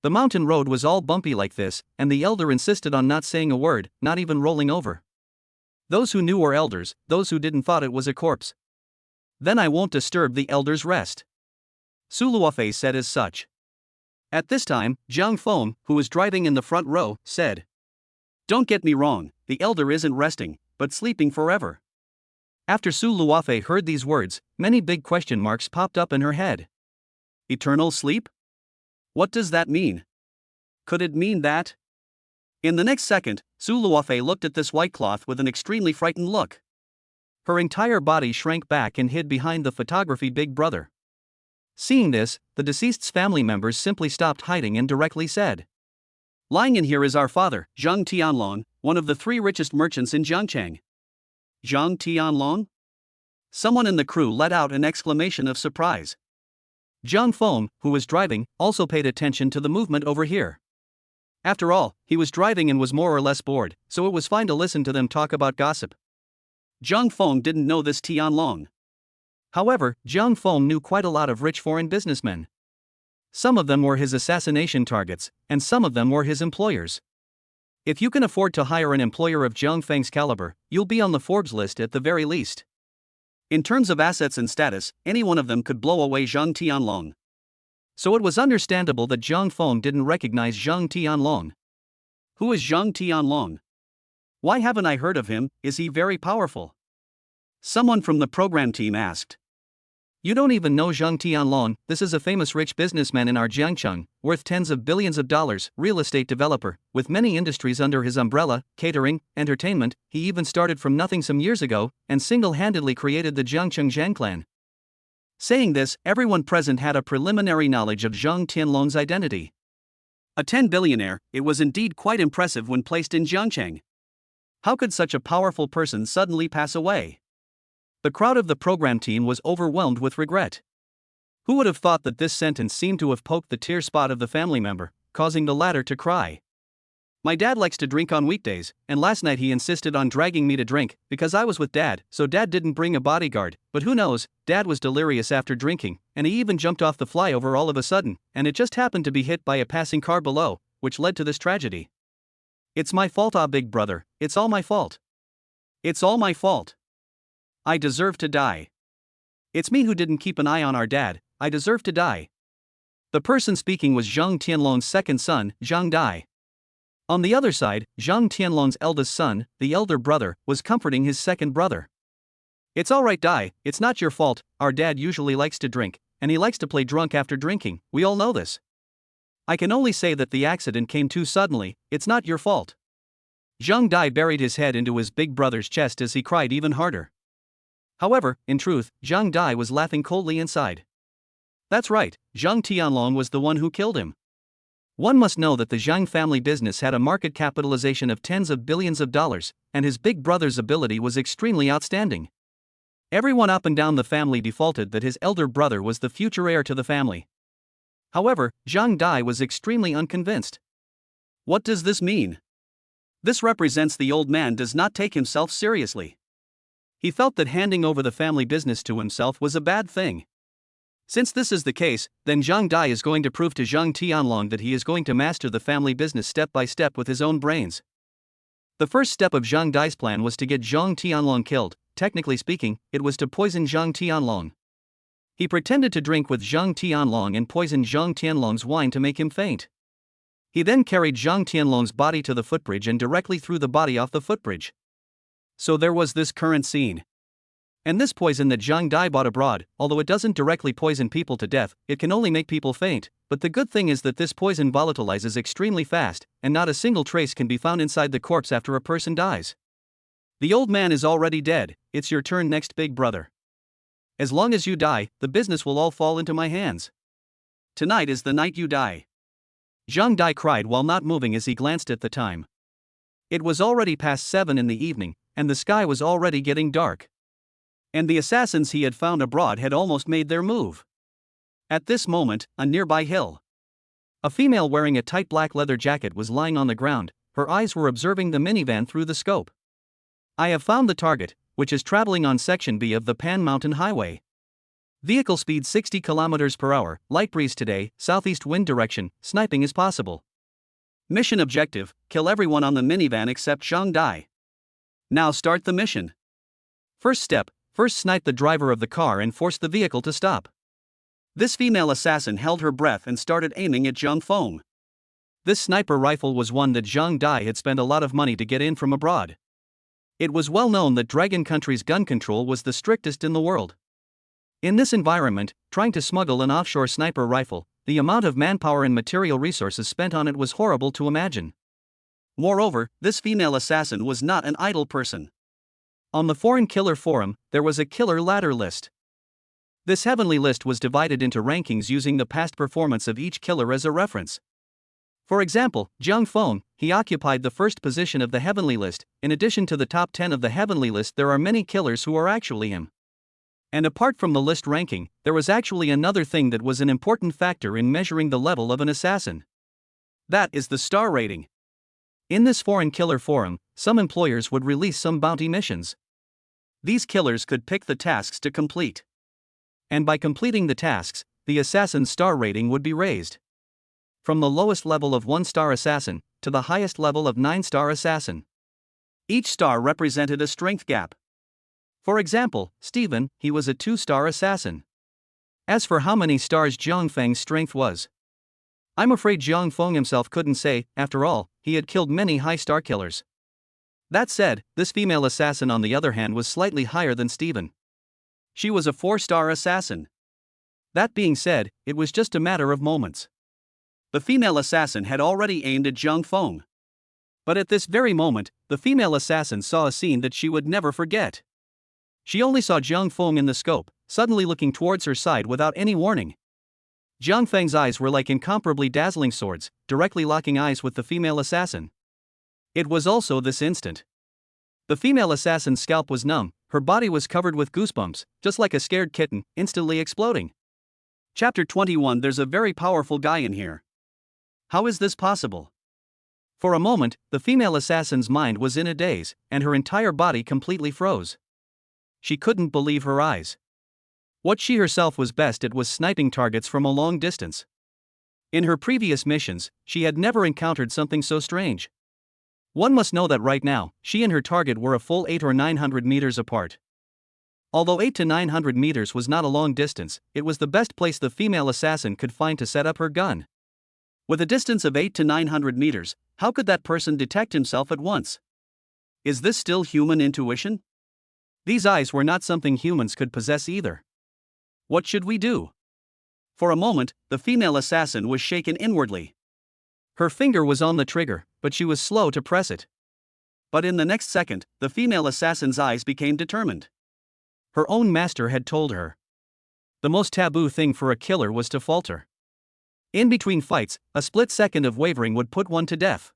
The mountain road was all bumpy like this, and the elder insisted on not saying a word, not even rolling over. Those who knew were elders, those who didn't thought it was a corpse. Then I won't disturb the elder's rest. Su Luofei said as such. At this time, Zhang Feng, who was driving in the front row, said, Don't get me wrong, the elder isn't resting, but sleeping forever. After Su Luofei heard these words, many big question marks popped up in her head. Eternal sleep? What does that mean? Could it mean that? In the next second, Su Luofei looked at this white cloth with an extremely frightened look. Her entire body shrank back and hid behind the photography big brother. Seeing this, the deceased's family members simply stopped hiding and directly said, Lying in here is our father, Zhang Tianlong, one of the 3 richest merchants in Jiangcheng. Zhang Tianlong? Someone in the crew let out an exclamation of surprise. Zhang Feng, who was driving, also paid attention to the movement over here. After all, he was driving and was more or less bored, so it was fine to listen to them talk about gossip. Zhang Feng didn't know this Tianlong. However, Zhang Feng knew quite a lot of rich foreign businessmen. Some of them were his assassination targets, and some of them were his employers. If you can afford to hire an employer of Zhang Feng's caliber, you'll be on the Forbes list at the very least. In terms of assets and status, any one of them could blow away Zhang Tianlong. So it was understandable that Zhang Feng didn't recognize Zhang Tianlong. Who is Zhang Tianlong? Why haven't I heard of him? Is he very powerful? Someone from the program team asked. You don't even know Zhang Tianlong. This is a famous rich businessman in our Jiangcheng, worth tens of billions of dollars, real estate developer, with many industries under his umbrella, catering, entertainment. He even started from nothing some years ago, and single-handedly created the Jiangcheng Zhang clan. Saying this, everyone present had a preliminary knowledge of Zhang Tianlong's identity. A 10-billionaire, it was indeed quite impressive when placed in Jiangcheng. How could such a powerful person suddenly pass away? The crowd of the program team was overwhelmed with regret. Who would have thought that this sentence seemed to have poked the tear spot of the family member, causing the latter to cry? My dad likes to drink on weekdays, and last night he insisted on dragging me to drink, because I was with Dad, so Dad didn't bring a bodyguard, but who knows, Dad was delirious after drinking, and he even jumped off the flyover all of a sudden, and it just happened to be hit by a passing car below, which led to this tragedy. It's my fault, big brother, it's all my fault. It's all my fault. I deserve to die. It's me who didn't keep an eye on our dad, I deserve to die. The person speaking was Zhang Tianlong's second son, Zhang Dai. On the other side, Zhang Tianlong's eldest son, the elder brother, was comforting his second brother. It's alright Dai, it's not your fault, our dad usually likes to drink, and he likes to play drunk after drinking, we all know this. I can only say that the accident came too suddenly, it's not your fault. Zhang Dai buried his head into his big brother's chest as he cried even harder. However, in truth, Zhang Dai was laughing coldly inside. That's right, Zhang Tianlong was the one who killed him. One must know that the Zhang family business had a market capitalization of tens of billions of dollars, and his big brother's ability was extremely outstanding. Everyone up and down the family defaulted that his elder brother was the future heir to the family. However, Zhang Dai was extremely unconvinced. What does this mean? This represents the old man does not take himself seriously. He felt that handing over the family business to himself was a bad thing. Since this is the case, then Zhang Dai is going to prove to Zhang Tianlong that he is going to master the family business step by step with his own brains. The first step of Zhang Dai's plan was to get Zhang Tianlong killed. Technically speaking, it was to poison Zhang Tianlong. He pretended to drink with Zhang Tianlong and poisoned Zhang Tianlong's wine to make him faint. He then carried Zhang Tianlong's body to the footbridge and directly threw the body off the footbridge. So there was this current scene. And this poison that Zhang Dai bought abroad, although it doesn't directly poison people to death, it can only make people faint. But the good thing is that this poison volatilizes extremely fast, and not a single trace can be found inside the corpse after a person dies. The old man is already dead. It's your turn next, big brother. As long as you die, the business will all fall into my hands. Tonight is the night you die. Zhang Dai cried while not moving as he glanced at the time. It was already past 7 in the evening, and the sky was already getting dark. And the assassins he had found abroad had almost made their move. At this moment, a nearby hill. A female wearing a tight black leather jacket was lying on the ground. Her eyes were observing the minivan through the scope. I have found the target, which is traveling on Section B of the Pan Mountain Highway. Vehicle speed 60 km per hour, light breeze today, southeast wind direction, sniping is possible. Mission objective, kill everyone on the minivan except Zhang Dai. Now start the mission. First step, first snipe the driver of the car and force the vehicle to stop. This female assassin held her breath and started aiming at Zhang Feng. This sniper rifle was one that Zhang Dai had spent a lot of money to get in from abroad. It was well known that Dragon Country's gun control was the strictest in the world. In this environment, trying to smuggle an offshore sniper rifle, the amount of manpower and material resources spent on it was horrible to imagine. Moreover, this female assassin was not an idle person. On the Foreign Killer Forum, there was a killer ladder list. This heavenly list was divided into rankings using the past performance of each killer as a reference. For example, Zhang Feng, he occupied the first position of the heavenly list. In addition to the top 10 of the heavenly list, there are many killers who are actually him. And apart from the list ranking, there was actually another thing that was an important factor in measuring the level of an assassin. That is the star rating. In this Foreign Killer Forum, some employers would release some bounty missions. These killers could pick the tasks to complete. And by completing the tasks, the assassin's star rating would be raised. From the lowest level of 1-star assassin to the highest level of 9-star assassin. Each star represented a strength gap. For example, Stephen, he was a 2-star assassin. As for how many stars Zhang Feng's strength was, I'm afraid Zhang Feng himself couldn't say. After all, he had killed many high-star killers. That said, this female assassin on the other hand was slightly higher than Stephen. She was a 4-star assassin. That being said, it was just a matter of moments. The female assassin had already aimed at Zhang Feng. But at this very moment, the female assassin saw a scene that she would never forget. She only saw Zhang Feng in the scope, suddenly looking towards her side without any warning. Zhang Feng's eyes were like incomparably dazzling swords, directly locking eyes with the female assassin. It was also this instant. The female assassin's scalp was numb, her body was covered with goosebumps, just like a scared kitten, instantly exploding. Chapter 21. There's a very powerful guy in here. How is this possible? For a moment, the female assassin's mind was in a daze, and her entire body completely froze. She couldn't believe her eyes. What she herself was best at was sniping targets from a long distance. In her previous missions, she had never encountered something so strange. One must know that right now, she and her target were a full 800 or 900 meters apart. Although 800 to 900 meters was not a long distance, it was the best place the female assassin could find to set up her gun. With a distance of 800 to 900 meters, how could that person detect himself at once? Is this still human intuition? These eyes were not something humans could possess either. What should we do? For a moment, the female assassin was shaken inwardly. Her finger was on the trigger, but she was slow to press it. But in the next second, the female assassin's eyes became determined. Her own master had told her. The most taboo thing for a killer was to falter. In between fights, a split second of wavering would put one to death.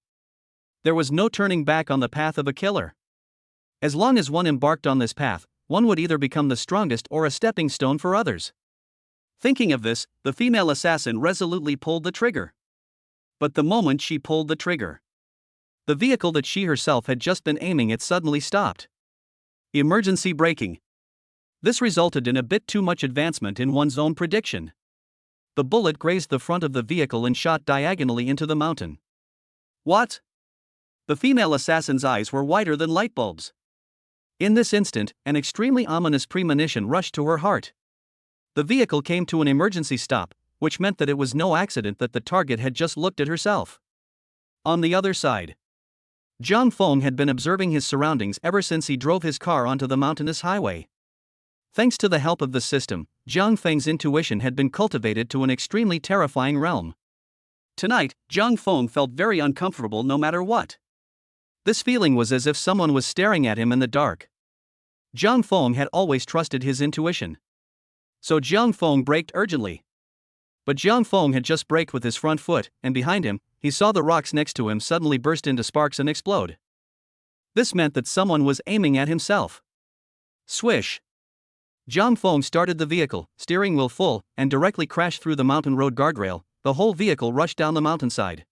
There was no turning back on the path of a killer. As long as one embarked on this path, one would either become the strongest or a stepping stone for others. Thinking of this, the female assassin resolutely pulled the trigger. But the moment she pulled the trigger, the vehicle that she herself had just been aiming at suddenly stopped. Emergency braking. This resulted in a bit too much advancement in one's own prediction. The bullet grazed the front of the vehicle and shot diagonally into the mountain. What? The female assassin's eyes were whiter than light bulbs. In this instant, an extremely ominous premonition rushed to her heart. The vehicle came to an emergency stop, which meant that it was no accident that the target had just looked at herself. On the other side, Zhang Feng had been observing his surroundings ever since he drove his car onto the mountainous highway. Thanks to the help of the system, Zhang Feng's intuition had been cultivated to an extremely terrifying realm. Tonight, Zhang Feng felt very uncomfortable no matter what. This feeling was as if someone was staring at him in the dark. Zhang Feng had always trusted his intuition. So Zhang Feng braked urgently. But Zhang Feng had just braked with his front foot, and behind him, he saw the rocks next to him suddenly burst into sparks and explode. This meant that someone was aiming at himself. Swish! Zhang Feng started the vehicle, steering wheel full, and directly crashed through the mountain road guardrail. The whole vehicle rushed down the mountainside.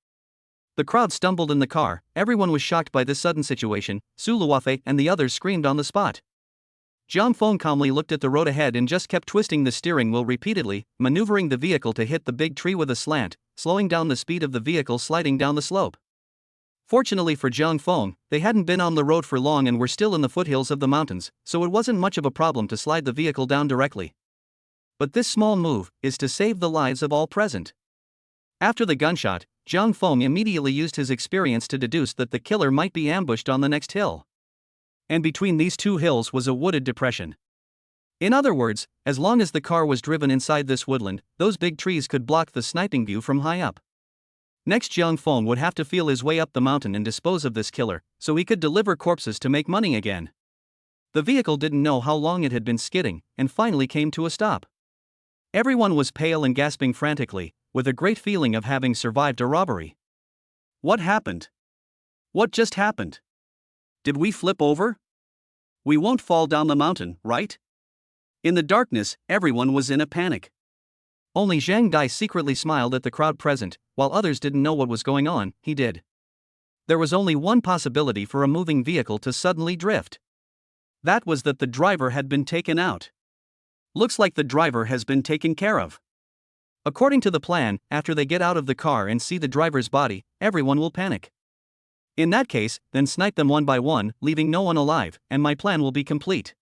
The crowd stumbled in the car, everyone was shocked by this sudden situation. Su Luofei and the others screamed on the spot. Zhang Feng calmly looked at the road ahead and just kept twisting the steering wheel repeatedly, maneuvering the vehicle to hit the big tree with a slant, slowing down the speed of the vehicle sliding down the slope. Fortunately for Zhang Feng, they hadn't been on the road for long and were still in the foothills of the mountains, so it wasn't much of a problem to slide the vehicle down directly. But this small move is to save the lives of all present. After the gunshot, Zhang Feng immediately used his experience to deduce that the killer might be ambushed on the next hill. And between these two hills was a wooded depression. In other words, as long as the car was driven inside this woodland, those big trees could block the sniping view from high up. Next, Zhang Feng would have to feel his way up the mountain and dispose of this killer, so he could deliver corpses to make money again. The vehicle didn't know how long it had been skidding, and finally came to a stop. Everyone was pale and gasping frantically, with a great feeling of having survived a robbery. What happened? What just happened? Did we flip over? We won't fall down the mountain, right? In the darkness, everyone was in a panic. Only Zhang Dai secretly smiled at the crowd present. While others didn't know what was going on, he did. There was only one possibility for a moving vehicle to suddenly drift. That was that the driver had been taken out. Looks like the driver has been taken care of. According to the plan, after they get out of the car and see the driver's body, everyone will panic. In that case, then snipe them one by one, leaving no one alive, and my plan will be complete.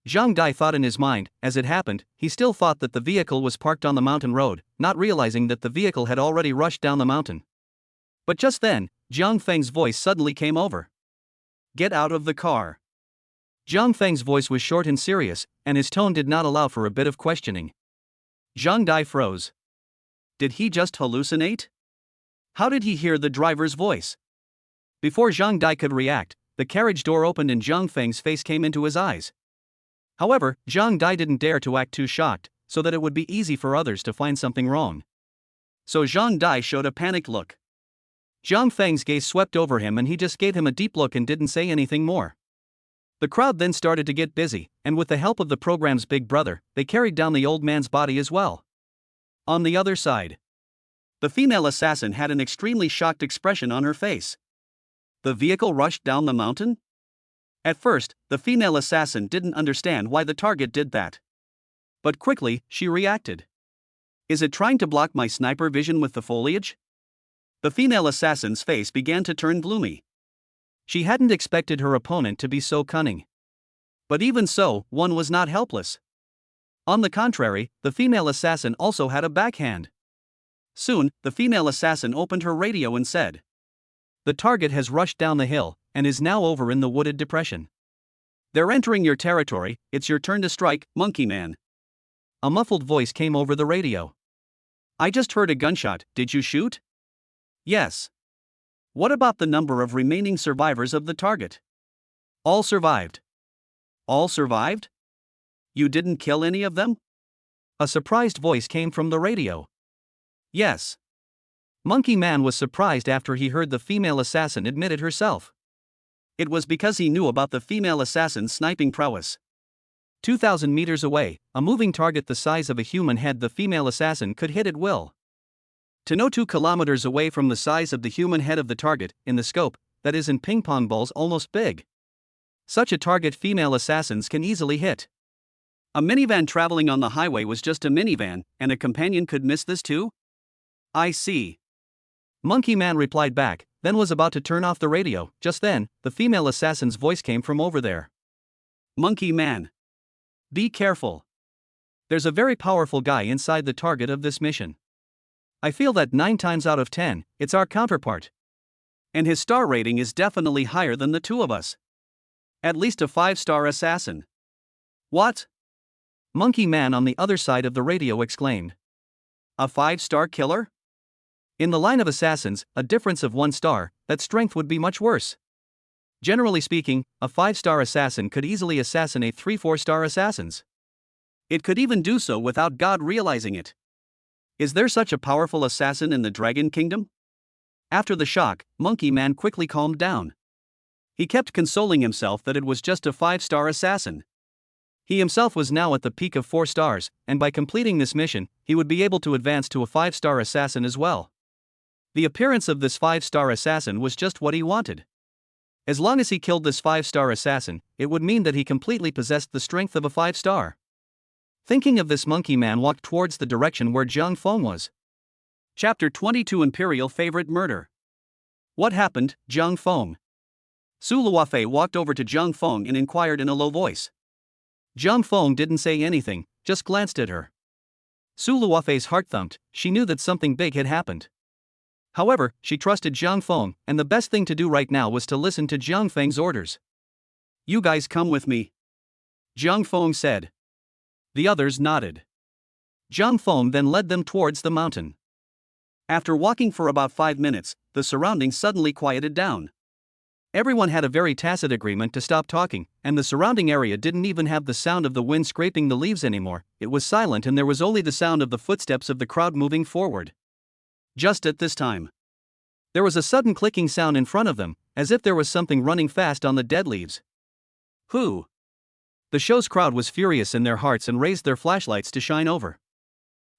Zhang Dai thought in his mind. As it happened, he still thought that the vehicle was parked on the mountain road, not realizing that the vehicle had already rushed down the mountain. But just then, Zhang Feng's voice suddenly came over. Get out of the car. Zhang Feng's voice was short and serious, and his tone did not allow for a bit of questioning. Zhang Dai froze. Did he just hallucinate? How did he hear the driver's voice? Before Zhang Dai could react, the carriage door opened and Zhang Feng's face came into his eyes. However, Zhang Dai didn't dare to act too shocked, so that it would be easy for others to find something wrong. So Zhang Dai showed a panicked look. Zhang Feng's gaze swept over him and he just gave him a deep look and didn't say anything more. The crowd then started to get busy, and with the help of the program's big brother, they carried down the old man's body as well. On the other side, the female assassin had an extremely shocked expression on her face. The vehicle rushed down the mountain? At first, the female assassin didn't understand why the target did that. But quickly, she reacted. Is it trying to block my sniper vision with the foliage? The female assassin's face began to turn gloomy. She hadn't expected her opponent to be so cunning. But even so, one was not helpless. On the contrary, the female assassin also had a backhand. Soon, the female assassin opened her radio and said, the target has rushed down the hill, and is now over in the wooded depression. They're entering your territory, it's your turn to strike, Monkey Man. A muffled voice came over the radio. I just heard a gunshot, did you shoot? Yes. What about the number of remaining survivors of the target? All survived. All survived? You didn't kill any of them? A surprised voice came from the radio. Yes. Monkey Man was surprised after he heard the female assassin admit it herself. It was because he knew about the female assassin's sniping prowess. 2,000 meters away, a moving target the size of a human head the female assassin could hit at will. To know 2 kilometers away from the size of the human head of the target, in the scope, that is in ping pong balls almost big. Such a target female assassins can easily hit. A minivan traveling on the highway was just a minivan, and a companion could miss this too? I see. Monkey Man replied back, then was about to turn off the radio. Just then, the female assassin's voice came from over there. Monkey Man. Be careful. There's a very powerful guy inside the target of this mission. I feel that 9 times out of 10, it's our counterpart. And his star rating is definitely higher than the two of us. At least a 5-star assassin. What? Monkey Man on the other side of the radio exclaimed. A 5-star killer? In the line of assassins, a difference of 1 star, that strength would be much worse. Generally speaking, a 5-star assassin could easily assassinate 3 4-star assassins. It could even do so without God realizing it. Is there such a powerful assassin in the Dragon Kingdom? After the shock, Monkey Man quickly calmed down. He kept consoling himself that it was just a 5-star assassin. He himself was now at the peak of 4 stars, and by completing this mission, he would be able to advance to a 5-star assassin as well. The appearance of this 5-star assassin was just what he wanted. As long as he killed this 5-star assassin, it would mean that he completely possessed the strength of a 5-star. Thinking of this, Monkey Man walked towards the direction where Zhang Feng was. Chapter 22 Imperial Favorite Murder. What happened, Zhang Feng? Su Luofei walked over to Zhang Feng and inquired in a low voice. Zhang Feng didn't say anything, just glanced at her. Su Luofei's heart thumped. She knew that something big had happened. However, she trusted Zhang Feng, and the best thing to do right now was to listen to Zhang Feng's orders. You guys come with me, Zhang Feng said. The others nodded. Zhang Feng then led them towards the mountain. After walking for about 5 minutes, the surroundings suddenly quieted down. Everyone had a very tacit agreement to stop talking, and the surrounding area didn't even have the sound of the wind scraping the leaves anymore. It was silent and there was only the sound of the footsteps of the crowd moving forward. Just at this time, there was a sudden clicking sound in front of them, as if there was something running fast on the dead leaves. Who? The show's crowd was furious in their hearts and raised their flashlights to shine over.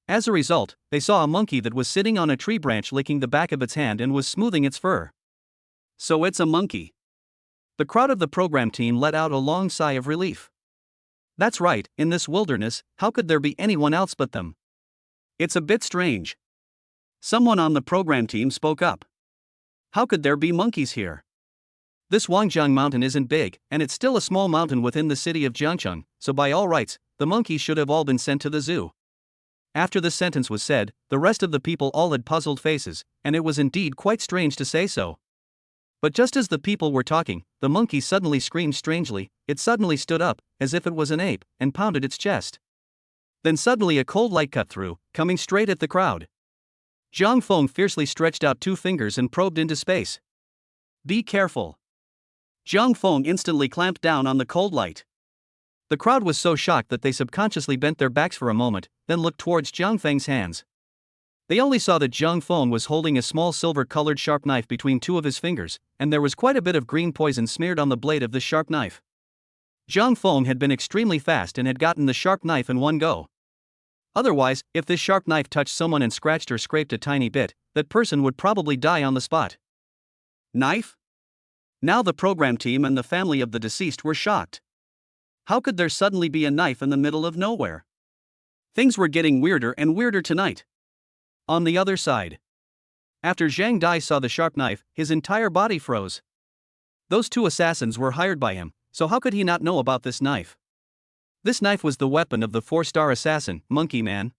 As a result, they saw a monkey that was sitting on a tree branch licking the back of its hand and was smoothing its fur. So it's a monkey. The crowd of the program team let out a long sigh of relief. That's right, in this wilderness, how could there be anyone else but them? It's a bit strange. Someone on the program team spoke up. How could there be monkeys here? This Wangjiang mountain isn't big, and it's still a small mountain within the city of Jiangcheng, so by all rights, the monkeys should have all been sent to the zoo. After this sentence was said, the rest of the people all had puzzled faces, and it was indeed quite strange to say so. But just as the people were talking, the monkey suddenly screamed strangely. It suddenly stood up, as if it was an ape, and pounded its chest. Then suddenly a cold light cut through, coming straight at the crowd. Zhang Feng fiercely stretched out 2 fingers and probed into space. Be careful. Zhang Feng instantly clamped down on the cold light. The crowd was so shocked that they subconsciously bent their backs for a moment, then looked towards Zhang Feng's hands. They only saw that Zhang Feng was holding a small silver-colored sharp knife between 2 of his fingers, and there was quite a bit of green poison smeared on the blade of this sharp knife. Zhang Feng had been extremely fast and had gotten the sharp knife in one go. Otherwise, if this sharp knife touched someone and scratched or scraped a tiny bit, that person would probably die on the spot. Knife? Now the program team and the family of the deceased were shocked. How could there suddenly be a knife in the middle of nowhere? Things were getting weirder and weirder tonight. On the other side, after Zhang Dai saw the sharp knife, his entire body froze. Those 2 assassins were hired by him, so how could he not know about this knife? This knife was the weapon of the 4-star assassin, Monkey Man.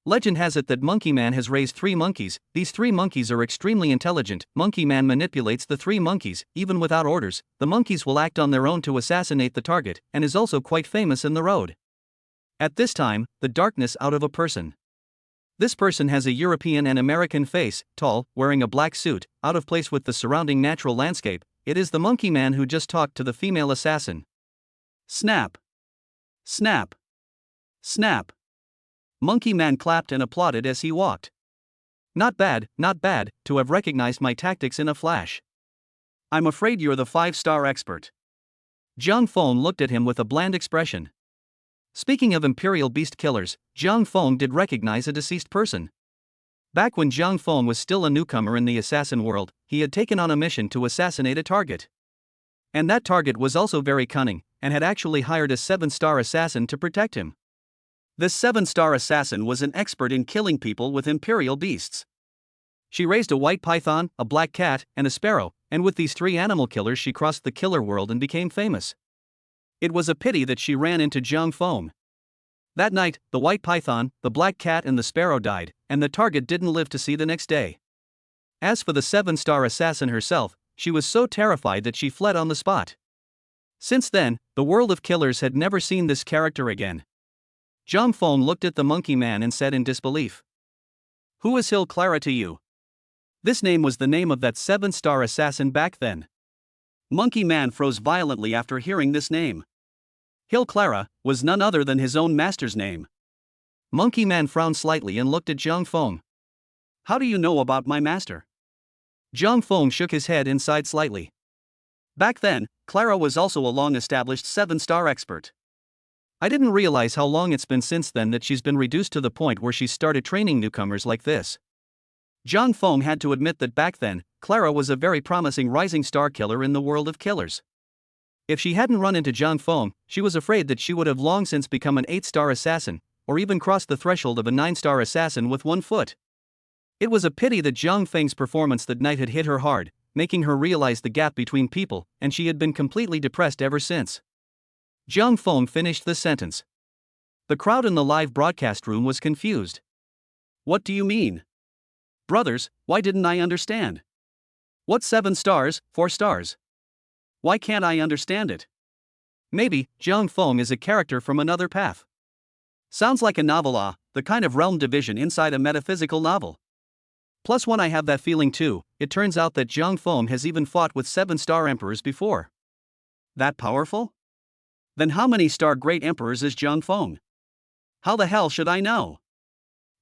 Legend has it that Monkey Man has raised 3 monkeys. These 3 monkeys are extremely intelligent. Monkey Man manipulates the 3 monkeys, even without orders. The monkeys will act on their own to assassinate the target, and is also quite famous in the road. At this time, the darkness out of a person. This person has a European and American face, tall, wearing a black suit, out of place with the surrounding natural landscape. It is the Monkey Man who just talked to the female assassin. Snap. Snap. Snap. Monkey Man clapped and applauded as he walked. Not bad, to have recognized my tactics in a flash. I'm afraid you're the 5-star expert. Zhang Feng looked at him with a bland expression. Speaking of Imperial Beast Killers, Zhang Feng did recognize a deceased person. Back when Zhang Feng was still a newcomer in the assassin world, he had taken on a mission to assassinate a target. And that target was also very cunning. and had actually hired a 7-star assassin to protect him. This 7-star assassin was an expert in killing people with imperial beasts. She raised a white python, a black cat, and a sparrow, and with these 3 animal killers she crossed the killer world and became famous. It was a pity that she ran into Jiang Feng. That night, the white python, the black cat and the sparrow died, and the target didn't live to see the next day. As for the 7-star assassin herself, she was so terrified that she fled on the spot. Since then, the world of killers had never seen this character again. Jiang Feng looked at the monkey man and said in disbelief, "Who is Hill Clara to you?" This name was the name of that 7-star assassin back then. Monkey Man froze violently after hearing this name. Hill Clara was none other than his own master's name. Monkey Man frowned slightly and looked at Jiang Feng. "How do you know about my master?" Jiang Feng shook his head and sighed slightly. Back then, Clara was also a long-established 7-star expert. I didn't realize how long it's been since then that she's been reduced to the point where she's started training newcomers like this. Jiang Feng had to admit that back then, Clara was a very promising rising star killer in the world of killers. If she hadn't run into Jiang Feng, she was afraid that she would have long since become an 8-star assassin, or even crossed the threshold of a 9-star assassin with 1 foot. It was a pity that Jiang Feng's performance that night had hit her hard, making her realize the gap between people, and she had been completely depressed ever since. Jiang Feng finished the sentence. The crowd in the live broadcast room was confused. "What do you mean? Brothers, why didn't I understand? What 7 stars, 4 stars? Why can't I understand it? Maybe Jiang Feng is a character from another path. Sounds like a novella, the kind of realm division inside a metaphysical novel. Plus when I have that feeling too, it turns out that Jiang Feng has even fought with 7-star emperors before. That powerful? Then how many star great emperors is Jiang Feng? How the hell should I know?"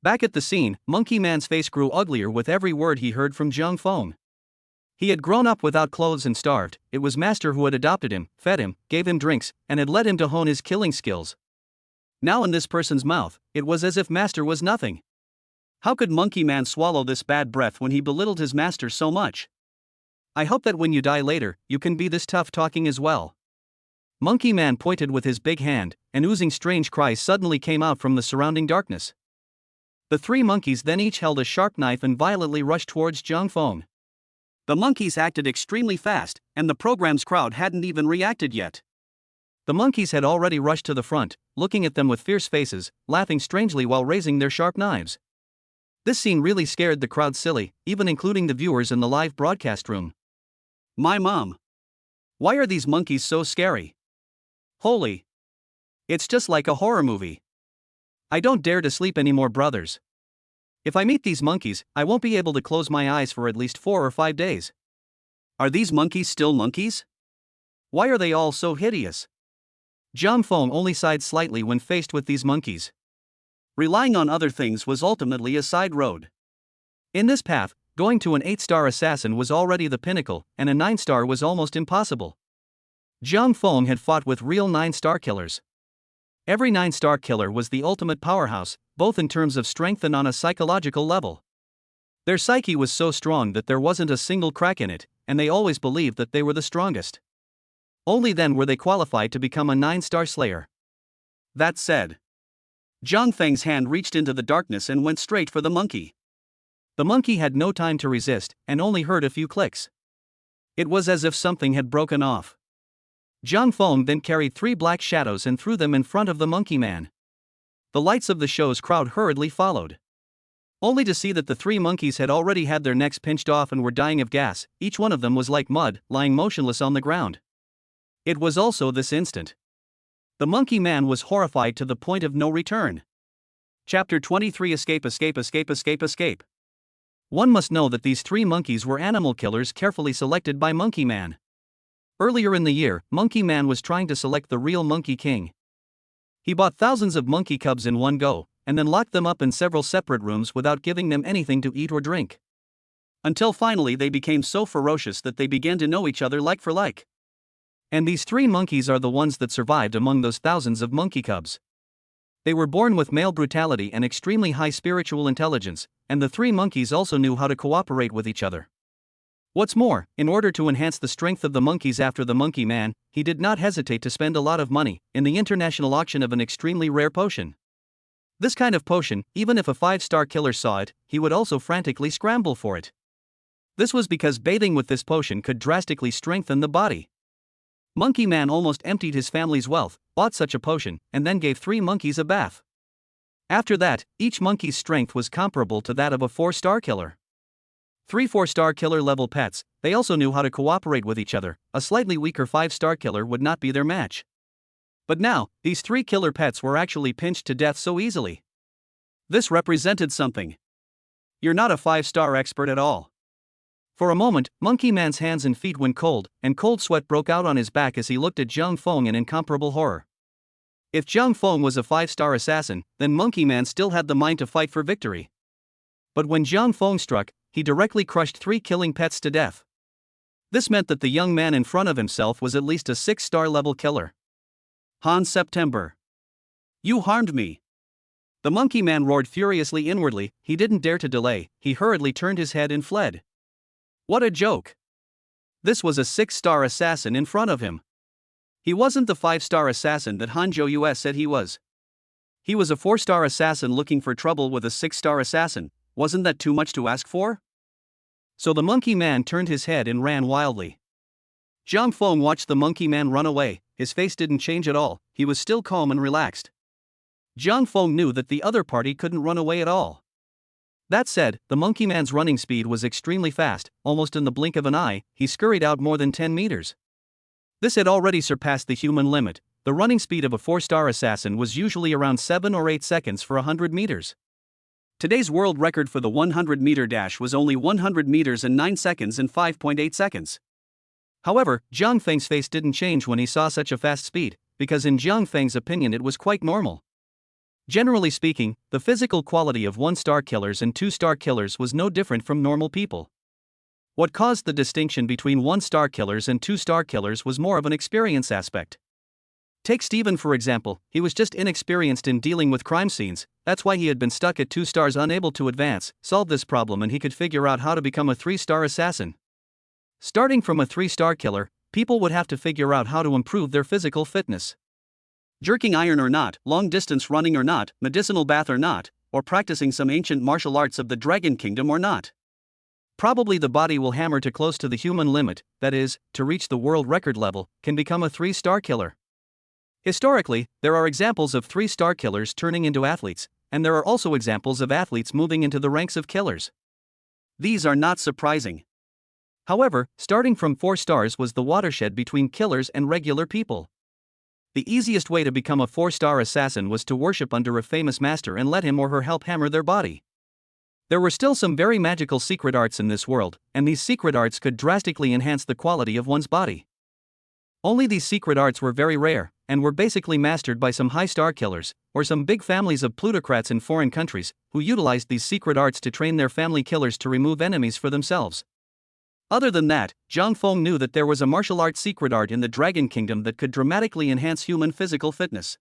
Back at the scene, Monkey Man's face grew uglier with every word he heard from Jiang Feng. He had grown up without clothes and starved. It was Master who had adopted him, fed him, gave him drinks, and had led him to hone his killing skills. Now in this person's mouth, it was as if Master was nothing. How could Monkey Man swallow this bad breath when he belittled his master so much? "I hope that when you die later, you can be this tough talking as well." Monkey Man pointed with his big hand, and oozing strange cries suddenly came out from the surrounding darkness. The 3 monkeys then each held a sharp knife and violently rushed towards Jiang Feng. The monkeys acted extremely fast, and the program's crowd hadn't even reacted yet. The monkeys had already rushed to the front, looking at them with fierce faces, laughing strangely while raising their sharp knives. This scene really scared the crowd silly, even including the viewers in the live broadcast room. "My mom! Why are these monkeys so scary? Holy! It's just like a horror movie. I don't dare to sleep anymore, brothers. If I meet these monkeys, I won't be able to close my eyes for at least 4 or 5 days. Are these monkeys still monkeys? Why are they all so hideous?" Jiang Feng only sighed slightly when faced with these monkeys. Relying on other things was ultimately a side road. In this path, going to an 8-star assassin was already the pinnacle, and a 9-star was almost impossible. Jiang Feng had fought with real 9-star killers. Every 9-star killer was the ultimate powerhouse, both in terms of strength and on a psychological level. Their psyche was so strong that there wasn't a single crack in it, and they always believed that they were the strongest. Only then were they qualified to become a 9-star slayer. That said, Jiang Feng's hand reached into the darkness and went straight for the monkey. The monkey had no time to resist, and only heard a few clicks. It was as if something had broken off. Jiang Feng then carried 3 black shadows and threw them in front of the monkey man. The lights of the show's crowd hurriedly followed. Only to see that the 3 monkeys had already had their necks pinched off and were dying of gas. Each one of them was like mud, lying motionless on the ground. It was also this instant. The monkey man was horrified to the point of no return. Chapter 23 Escape, Escape, Escape, Escape, Escape. One must know that these 3 monkeys were animal killers carefully selected by Monkey Man. Earlier in the year, Monkey Man was trying to select the real Monkey King. He bought thousands of monkey cubs in one go, and then locked them up in several separate rooms without giving them anything to eat or drink. Until finally they became so ferocious that they began to know each other like for like. And these 3 monkeys are the ones that survived among those thousands of monkey cubs. They were born with male brutality and extremely high spiritual intelligence, and the 3 monkeys also knew how to cooperate with each other. What's more, in order to enhance the strength of the monkeys after the monkey man, he did not hesitate to spend a lot of money in the international auction of an extremely rare potion. This kind of potion, even if a 5-star killer saw it, he would also frantically scramble for it. This was because bathing with this potion could drastically strengthen the body. Monkey Man almost emptied his family's wealth, bought such a potion, and then gave 3 monkeys a bath. After that, each monkey's strength was comparable to that of a 4-star killer. 3 4-star killer level pets, they also knew how to cooperate with each other. A slightly weaker 5-star killer would not be their match. But now, these 3 killer pets were actually pinched to death so easily. This represented something. You're not a 5-star expert at all. For a moment, Monkey Man's hands and feet went cold, and cold sweat broke out on his back as he looked at Zhang Feng in incomparable horror. If Zhang Feng was a 5-star assassin, then Monkey Man still had the mind to fight for victory. But when Zhang Feng struck, he directly crushed 3 killing pets to death. This meant that the young man in front of himself was at least a 6-star level killer. Hans September. You harmed me. The Monkey Man roared furiously inwardly. He didn't dare to delay, he hurriedly turned his head and fled. What a joke. This was a 6-star assassin in front of him. He wasn't the 5-star assassin that Hanzhou US said he was. He was a 4-star assassin looking for trouble with a 6-star assassin. Wasn't that too much to ask for? So the Monkey Man turned his head and ran wildly. Zhang Feng watched the Monkey Man run away. His face didn't change at all, he was still calm and relaxed. Zhang Feng knew that the other party couldn't run away at all. That said, the Monkey Man's running speed was extremely fast. Almost in the blink of an eye, he scurried out more than 10 meters. This had already surpassed the human limit. The running speed of a 4-star assassin was usually around 7 or 8 seconds for 100 meters. Today's world record for the 100-meter dash was only 100 meters and 9 seconds and 5.8 seconds. However, Zhang Feng's face didn't change when he saw such a fast speed, because in Zhang Feng's opinion it was quite normal. Generally speaking, the physical quality of 1-star killers and 2-star killers was no different from normal people. What caused the distinction between 1-star killers and 2-star killers was more of an experience aspect. Take Steven for example, he was just inexperienced in dealing with crime scenes. That's why he had been stuck at 2 stars, unable to advance, solve this problem, and he could figure out how to become a 3-star assassin. Starting from a 3-star killer, people would have to figure out how to improve their physical fitness. Jerking iron or not, long distance running or not, medicinal bath or not, or practicing some ancient martial arts of the Dragon Kingdom or not. Probably the body will hammer to close to the human limit, that is, to reach the world record level, can become a 3-star killer. Historically, there are examples of 3-star killers turning into athletes, and there are also examples of athletes moving into the ranks of killers. These are not surprising. However, starting from 4 stars was the watershed between killers and regular people. The easiest way to become a 4-star assassin was to worship under a famous master and let him or her help hammer their body. There were still some very magical secret arts in this world, and these secret arts could drastically enhance the quality of one's body. Only these secret arts were very rare, and were basically mastered by some high-star killers, or some big families of plutocrats in foreign countries, who utilized these secret arts to train their family killers to remove enemies for themselves. Other than that, Zhang Feng knew that there was a martial arts secret art in the Dragon Kingdom that could dramatically enhance human physical fitness.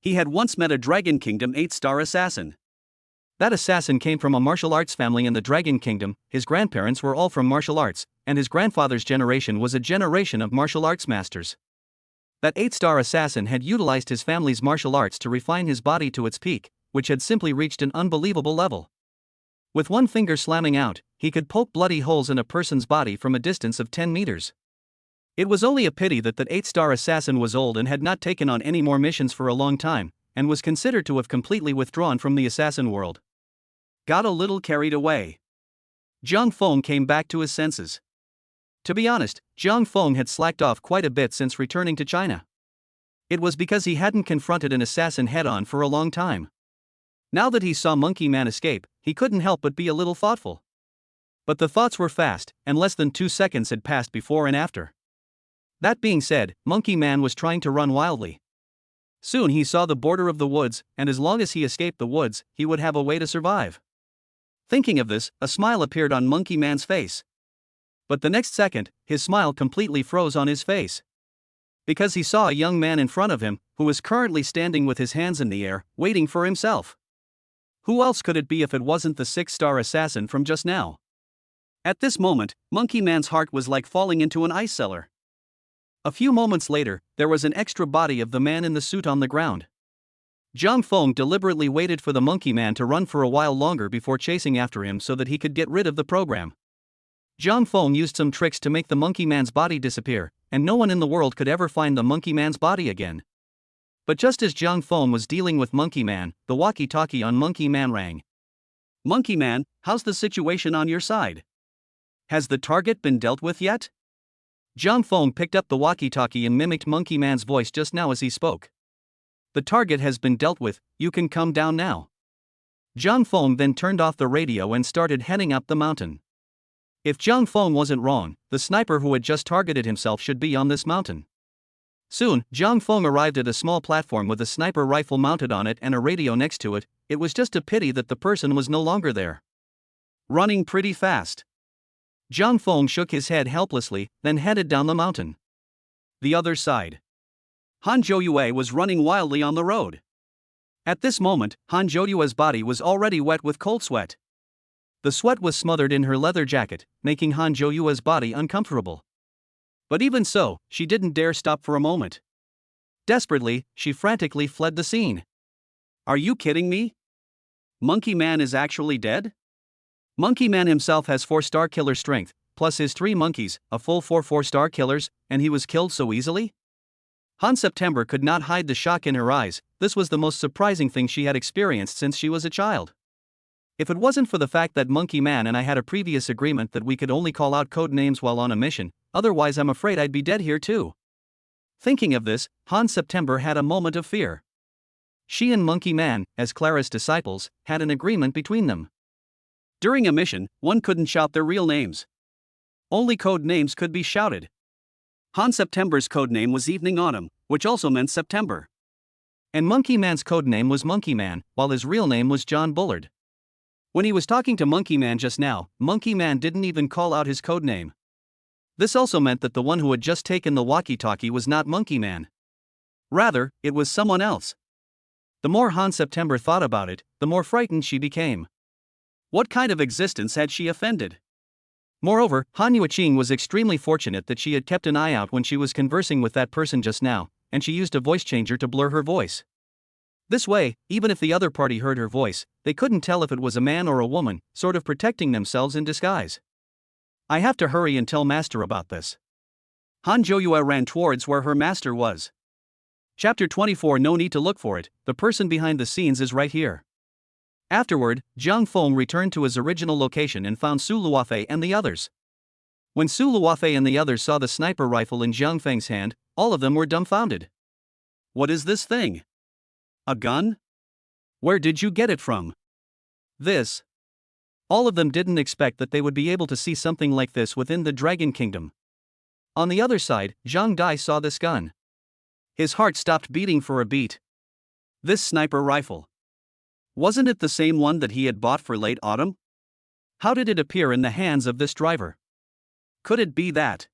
He had once met a Dragon Kingdom 8-star assassin. That assassin came from a martial arts family in the Dragon Kingdom. His grandparents were all from martial arts, and his grandfather's generation was a generation of martial arts masters. That 8-star assassin had utilized his family's martial arts to refine his body to its peak, which had simply reached an unbelievable level. With one finger slamming out, he could poke bloody holes in a person's body from a distance of 10 meters. It was only a pity that 8-star assassin was old and had not taken on any more missions for a long time, and was considered to have completely withdrawn from the assassin world. Got a little carried away. Zhang Feng came back to his senses. To be honest, Zhang Feng had slacked off quite a bit since returning to China. It was because he hadn't confronted an assassin head-on for a long time. Now that he saw Monkey Man escape, he couldn't help but be a little thoughtful. But the thoughts were fast, and less than 2 seconds had passed before and after. That being said, Monkey Man was trying to run wildly. Soon he saw the border of the woods, and as long as he escaped the woods, he would have a way to survive. Thinking of this, a smile appeared on Monkey Man's face. But the next second, his smile completely froze on his face. Because he saw a young man in front of him, who was currently standing with his hands in the air, waiting for himself. Who else could it be if it wasn't the 6-star assassin from just now? At this moment, Monkey Man's heart was like falling into an ice cellar. A few moments later, there was an extra body of the man in the suit on the ground. Zhang Feng deliberately waited for the Monkey Man to run for a while longer before chasing after him so that he could get rid of the program. Zhang Feng used some tricks to make the Monkey Man's body disappear, and no one in the world could ever find the Monkey Man's body again. But just as Zhang Feng was dealing with Monkey Man, the walkie-talkie on Monkey Man rang. "Monkey Man, how's the situation on your side? Has the target been dealt with yet?" Zhang Feng picked up the walkie-talkie and mimicked Monkey Man's voice just now as he spoke. "The target has been dealt with, you can come down now." Zhang Feng then turned off the radio and started heading up the mountain. If Zhang Feng wasn't wrong, the sniper who had just targeted himself should be on this mountain. Soon, Zhang Feng arrived at a small platform with a sniper rifle mounted on it and a radio next to it. It was just a pity that the person was no longer there. "Running pretty fast." Zhang Feng shook his head helplessly, then headed down the mountain. The other side. Han Zhouyue was running wildly on the road. At this moment, Han Zhouyue's body was already wet with cold sweat. The sweat was smothered in her leather jacket, making Han Zhouyue's body uncomfortable. But even so, she didn't dare stop for a moment. Desperately, she frantically fled the scene. "Are you kidding me? Monkey Man is actually dead?" Monkey Man himself has 4-star killer strength, plus his 3 monkeys, a full 4-star killers, and he was killed so easily? Han September could not hide the shock in her eyes. This was the most surprising thing she had experienced since she was a child. If it wasn't for the fact that Monkey Man and I had a previous agreement that we could only call out code names while on a mission, otherwise I'm afraid I'd be dead here too. Thinking of this, Han September had a moment of fear. She and Monkey Man, as Clara's disciples, had an agreement between them. During a mission, one couldn't shout their real names. Only code names could be shouted. Han September's code name was Evening Autumn, which also meant September. And Monkey Man's code name was Monkey Man, while his real name was John Bullard. When he was talking to Monkey Man just now, Monkey Man didn't even call out his code name. This also meant that the one who had just taken the walkie-talkie was not Monkey Man. Rather, it was someone else. The more Han September thought about it, the more frightened she became. What kind of existence had she offended? Moreover, Han Yuqing was extremely fortunate that she had kept an eye out when she was conversing with that person just now, and she used a voice changer to blur her voice. This way, even if the other party heard her voice, they couldn't tell if it was a man or a woman, sort of protecting themselves in disguise. "I have to hurry and tell Master about this." Han Zhouyue ran towards where her master was. Chapter 24. No need to look for it, the person behind the scenes is right here. Afterward, Zhang Feng returned to his original location and found Su Luofei and the others. When Su Luofei and the others saw the sniper rifle in Zhang Feng's hand, all of them were dumbfounded. "What is this thing? A gun? Where did you get it from?" "This." All of them didn't expect that they would be able to see something like this within the Dragon Kingdom. On the other side, Zhang Dai saw this gun. His heart stopped beating for a beat. This sniper rifle. Wasn't it the same one that he had bought for late autumn? How did it appear in the hands of this driver? Could it be that?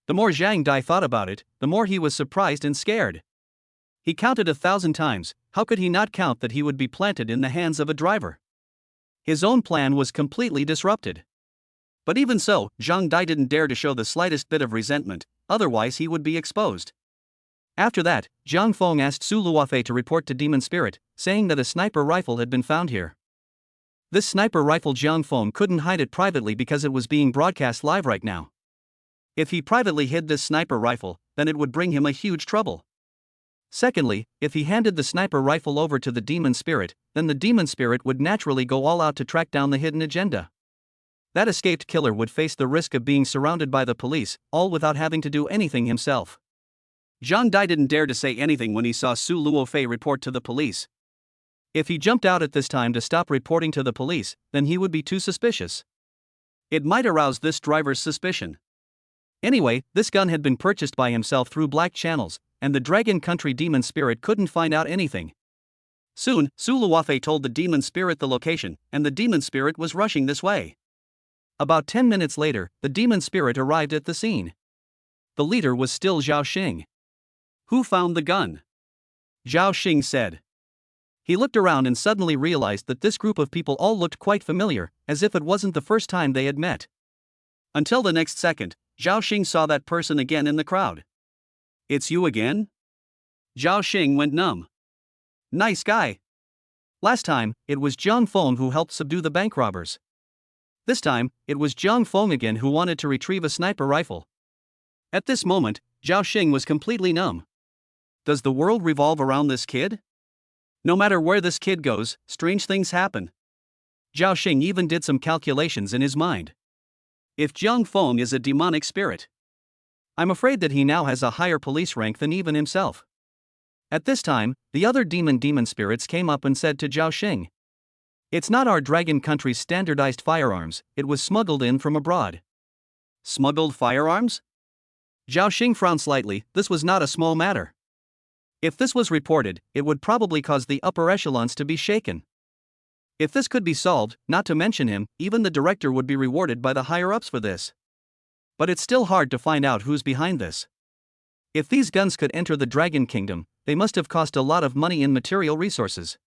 The more Zhang Dai thought about it, the more he was surprised and scared. He counted 1,000 times, how could he not count that he would be planted in the hands of a driver? His own plan was completely disrupted. But even so, Zhang Dai didn't dare to show the slightest bit of resentment, otherwise he would be exposed. After that, Zhang Feng asked Su Luofei to report to Demon Spirit, saying that a sniper rifle had been found here. This sniper rifle, Zhang Feng couldn't hide it privately because it was being broadcast live right now. If he privately hid this sniper rifle, then it would bring him a huge trouble. Secondly, if he handed the sniper rifle over to the Demon Spirit, then the Demon Spirit would naturally go all out to track down the hidden agenda. That escaped killer would face the risk of being surrounded by the police, all without having to do anything himself. Zhang Dai didn't dare to say anything when he saw Su Luofei report to the police. If he jumped out at this time to stop reporting to the police, then he would be too suspicious. It might arouse this driver's suspicion. Anyway, this gun had been purchased by himself through black channels, and the Dragon Country Demon Spirit couldn't find out anything. Soon, Su Luofei told the Demon Spirit the location, and the Demon Spirit was rushing this way. About 10 minutes later, the Demon Spirit arrived at the scene. The leader was still Zhao Xing. "Who found the gun?" Zhao Xing said. He looked around and suddenly realized that this group of people all looked quite familiar, as if it wasn't the first time they had met. Until the next second, Zhao Xing saw that person again in the crowd. It's you again? Zhao Xing went numb. Nice guy. Last time, it was Zhang Feng who helped subdue the bank robbers. This time, it was Zhang Feng again who wanted to retrieve a sniper rifle. At this moment, Zhao Xing was completely numb. Does the world revolve around this kid? No matter where this kid goes, strange things happen. Zhao Xing even did some calculations in his mind. If Zhang Feng is a demonic spirit, I'm afraid that he now has a higher police rank than even himself. At this time, the other demon spirits came up and said to Zhao Xing, "It's not our dragon country's standardized firearms, it was smuggled in from abroad." Smuggled firearms? Zhao Xing frowned slightly. This was not a small matter. If this was reported, it would probably cause the upper echelons to be shaken. If this could be solved, not to mention him, even the director would be rewarded by the higher-ups for this. But it's still hard to find out who's behind this. If these guns could enter the Dragon Kingdom, they must have cost a lot of money in material resources.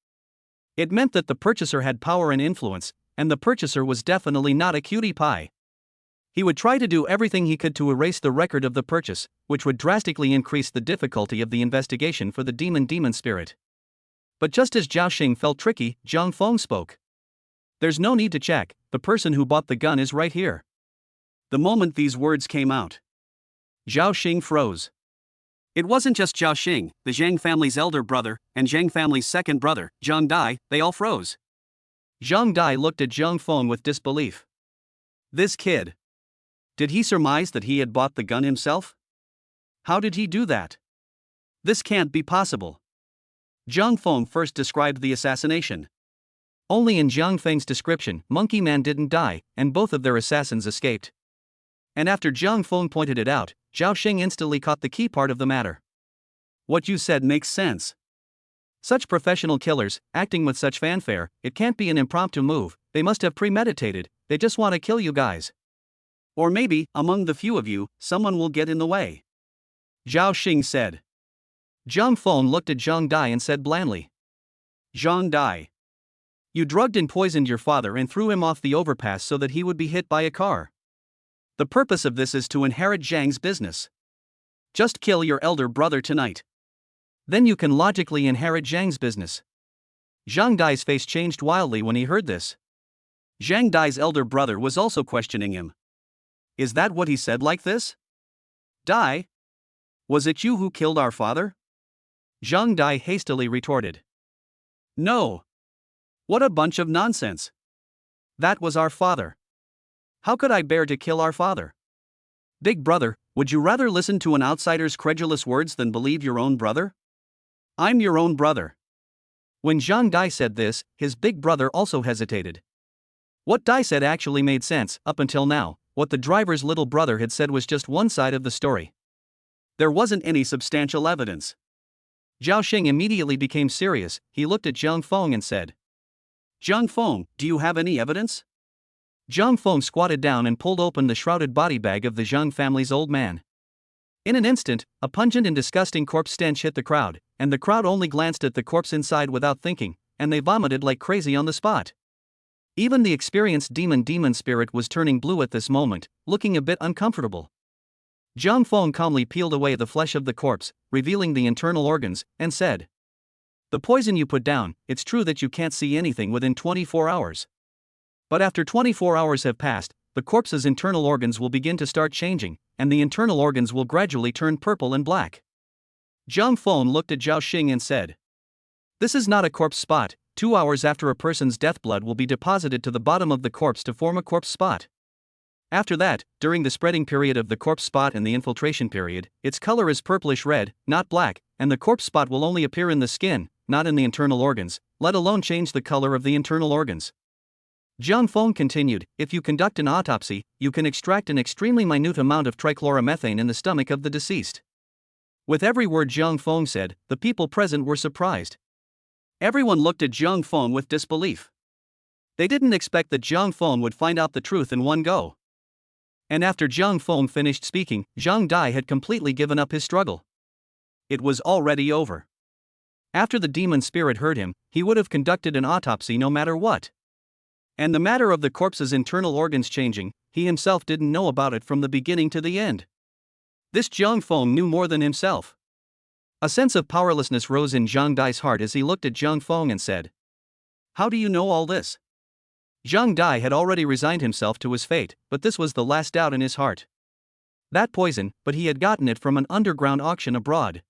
It meant that the purchaser had power and influence, and the purchaser was definitely not a cutie pie. He would try to do everything he could to erase the record of the purchase, which would drastically increase the difficulty of the investigation for the demon spirit. But just as Zhao Xing felt tricky, Zhang Feng spoke. "There's no need to check, the person who bought the gun is right here." The moment these words came out, Zhao Xing froze. It wasn't just Zhao Xing, the Zhang family's elder brother, and Zhang family's second brother, Zhang Dai, they all froze. Zhang Dai looked at Zhang Feng with disbelief. This kid. Did he surmise that he had bought the gun himself? How did he do that? This can't be possible. Zhang Feng first described the assassination. Only in Zhang Feng's description, Monkey Man didn't die, and both of their assassins escaped. And after Zhang Feng pointed it out, Zhao Xing instantly caught the key part of the matter. What you said makes sense. Such professional killers, acting with such fanfare, it can't be an impromptu move, they must have premeditated, they just want to kill you guys. Or maybe, among the few of you, someone will get in the way. Zhao Xing said. Zhang Feng looked at Zhang Dai and said blandly. Zhang Dai. You drugged and poisoned your father and threw him off the overpass so that he would be hit by a car. The purpose of this is to inherit Zhang's business. Just kill your elder brother tonight. Then you can logically inherit Zhang's business. Zhang Dai's face changed wildly when he heard this. Zhang Dai's elder brother was also questioning him. Is that what he said like this? Dai? Was it you who killed our father? Zhang Dai hastily retorted. No. What a bunch of nonsense. That was our father. How could I bear to kill our father? Big brother, would you rather listen to an outsider's credulous words than believe your own brother? I'm your own brother. When Zhang Dai said this, his big brother also hesitated. What Dai said actually made sense. Up until now, what the driver's little brother had said was just one side of the story. There wasn't any substantial evidence. Zhao Xing immediately became serious. He looked at Zhang Feng and said, Zhang Feng, do you have any evidence? Zhang Feng squatted down and pulled open the shrouded body bag of the Zhang family's old man. In an instant, a pungent and disgusting corpse stench hit the crowd, and the crowd only glanced at the corpse inside without thinking, and they vomited like crazy on the spot. Even the experienced demon spirit was turning blue at this moment, looking a bit uncomfortable. Zhang Feng calmly peeled away the flesh of the corpse, revealing the internal organs, and said, The poison you put down, it's true that you can't see anything within 24 hours. But after 24 hours have passed, the corpse's internal organs will begin to start changing, and the internal organs will gradually turn purple and black. Zhang Feng looked at Zhao Xing and said, This is not a corpse spot. 2 hours after a person's death, blood will be deposited to the bottom of the corpse to form a corpse spot. After that, during the spreading period of the corpse spot and the infiltration period, its color is purplish red, not black, and the corpse spot will only appear in the skin, not in the internal organs, let alone change the color of the internal organs. Zhang Feng continued, If you conduct an autopsy, you can extract an extremely minute amount of trichloromethane in the stomach of the deceased. With every word Zhang Feng said, the people present were surprised. Everyone looked at Zhang Feng with disbelief. They didn't expect that Zhang Feng would find out the truth in one go. And after Zhang Feng finished speaking, Zhang Dai had completely given up his struggle. It was already over. After the demon spirit heard him, he would have conducted an autopsy no matter what. And the matter of the corpse's internal organs changing, he himself didn't know about it from the beginning to the end. This Zhang Feng knew more than himself. A sense of powerlessness rose in Zhang Dai's heart as he looked at Zhang Feng and said, "How do you know all this?" Zhang Dai had already resigned himself to his fate, but this was the last doubt in his heart. That poison, but he had gotten it from an underground auction abroad.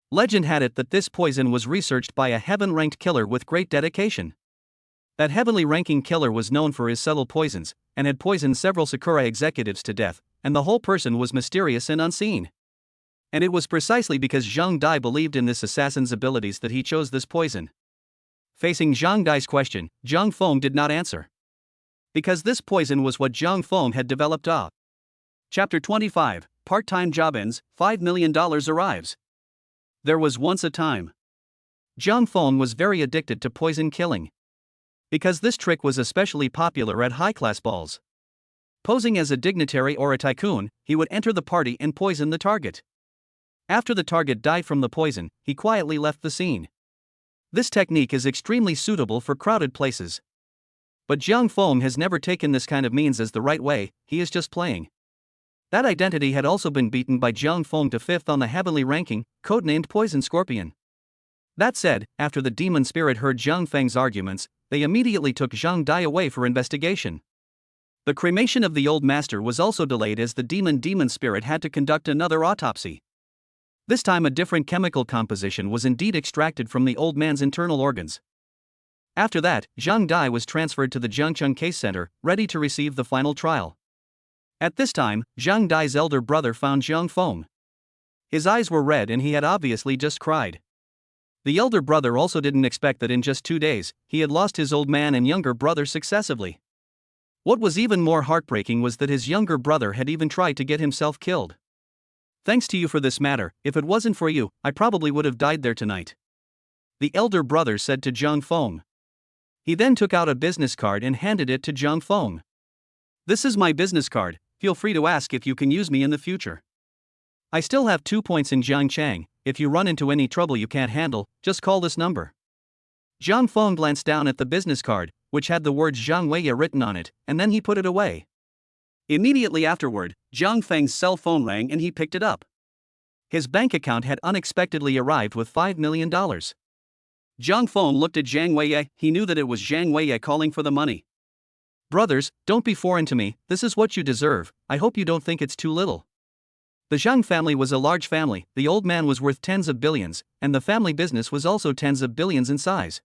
Legend had it that this poison was researched by a heaven-ranked killer with great dedication. That heavenly ranking killer was known for his subtle poisons, and had poisoned several Sakura executives to death, and the whole person was mysterious and unseen. And it was precisely because Zhang Dai believed in this assassin's abilities that he chose this poison. Facing Zhang Dai's question, Zhang Feng did not answer. Because this poison was what Zhang Feng had developed. Chapter 25, Part-time job ends, $5 million arrives. There was once a time. Zhang Feng was very addicted to poison killing. Because this trick was especially popular at high-class balls. Posing as a dignitary or a tycoon, he would enter the party and poison the target. After the target died from the poison, he quietly left the scene. This technique is extremely suitable for crowded places. But Zhang Feng has never taken this kind of means as the right way, he is just playing. That identity had also been beaten by Zhang Feng to 5th on the heavenly ranking, codenamed Poison Scorpion. That said, after the demon spirit heard Zhang Feng's arguments, they immediately took Zhang Dai away for investigation. The cremation of the old master was also delayed as the demon spirit had to conduct another autopsy. This time a different chemical composition was indeed extracted from the old man's internal organs. After that, Zhang Dai was transferred to the Jiangcheng Case Center, ready to receive the final trial. At this time, Zhang Dai's elder brother found Zhang Feng. His eyes were red and he had obviously just cried. The elder brother also didn't expect that in just 2 days, he had lost his old man and younger brother successively. What was even more heartbreaking was that his younger brother had even tried to get himself killed. "Thanks to you for this matter, if it wasn't for you, I probably would have died there tonight," the elder brother said to Zhang Feng. He then took out a business card and handed it to Zhang Feng. "This is my business card, feel free to ask if you can use me in the future. I still have 2 points in Jiangcheng, if you run into any trouble you can't handle, just call this number." Zhang Feng glanced down at the business card, which had the words Zhang Weiye written on it, and then he put it away. Immediately afterward, Zhang Feng's cell phone rang and he picked it up. His bank account had unexpectedly arrived with $5 million. Zhang Feng looked at Zhang Weiye, he knew that it was Zhang Weiye calling for the money. "Brothers, don't be foreign to me, this is what you deserve, I hope you don't think it's too little." The Zhang family was a large family, the old man was worth tens of billions, and the family business was also tens of billions in size.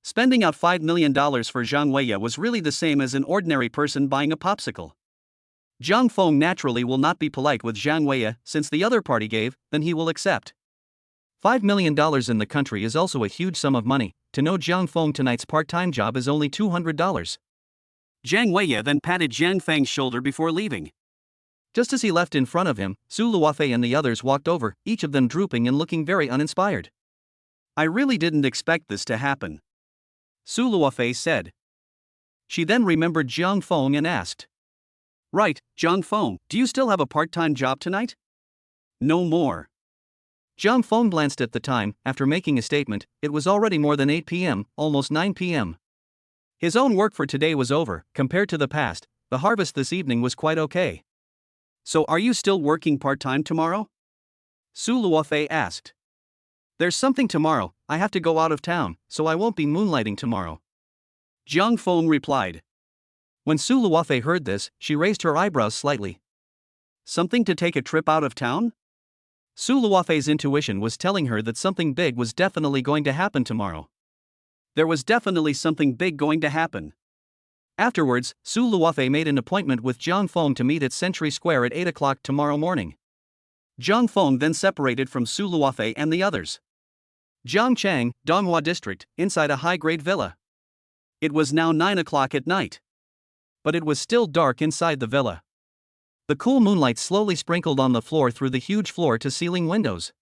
Spending out $5 million for Zhang Weiye was really the same as an ordinary person buying a popsicle. Zhang Feng naturally will not be polite with Zhang Weiye, since the other party gave, then he will accept. $5 million in the country is also a huge sum of money. To know Zhang Feng tonight's part-time job is only $200. Zhang Weiye then patted Zhang Feng's shoulder before leaving. Just as he left in front of him, Su Luofei and the others walked over, each of them drooping and looking very uninspired. "I really didn't expect this to happen," Su Luofei said. She then remembered Zhang Feng and asked, "Right, Zhang Feng, do you still have a part-time job tonight?" "No more." Zhang Feng glanced at the time. After making a statement, it was already more than 8 p.m., almost 9 p.m. His own work for today was over. Compared to the past, the harvest this evening was quite okay. "So are you still working part-time tomorrow?" Su Luofei asked. "There's something tomorrow, I have to go out of town, so I won't be moonlighting tomorrow," Zhang Feng replied. When Su Luofei heard this, she raised her eyebrows slightly. "Something to take a trip out of town?" Su Luofei's intuition was telling her that something big was definitely going to happen tomorrow. There was definitely something big going to happen. Afterwards, Su Luofei made an appointment with Zhang Feng to meet at Century Square at 8 o'clock tomorrow morning. Zhang Feng then separated from Su Luofei and the others. Jiangcheng, Donghua District, inside a high-grade villa. It was now 9 o'clock at night. But it was still dark inside the villa. The cool moonlight slowly sprinkled on the floor through the huge floor-to-ceiling windows.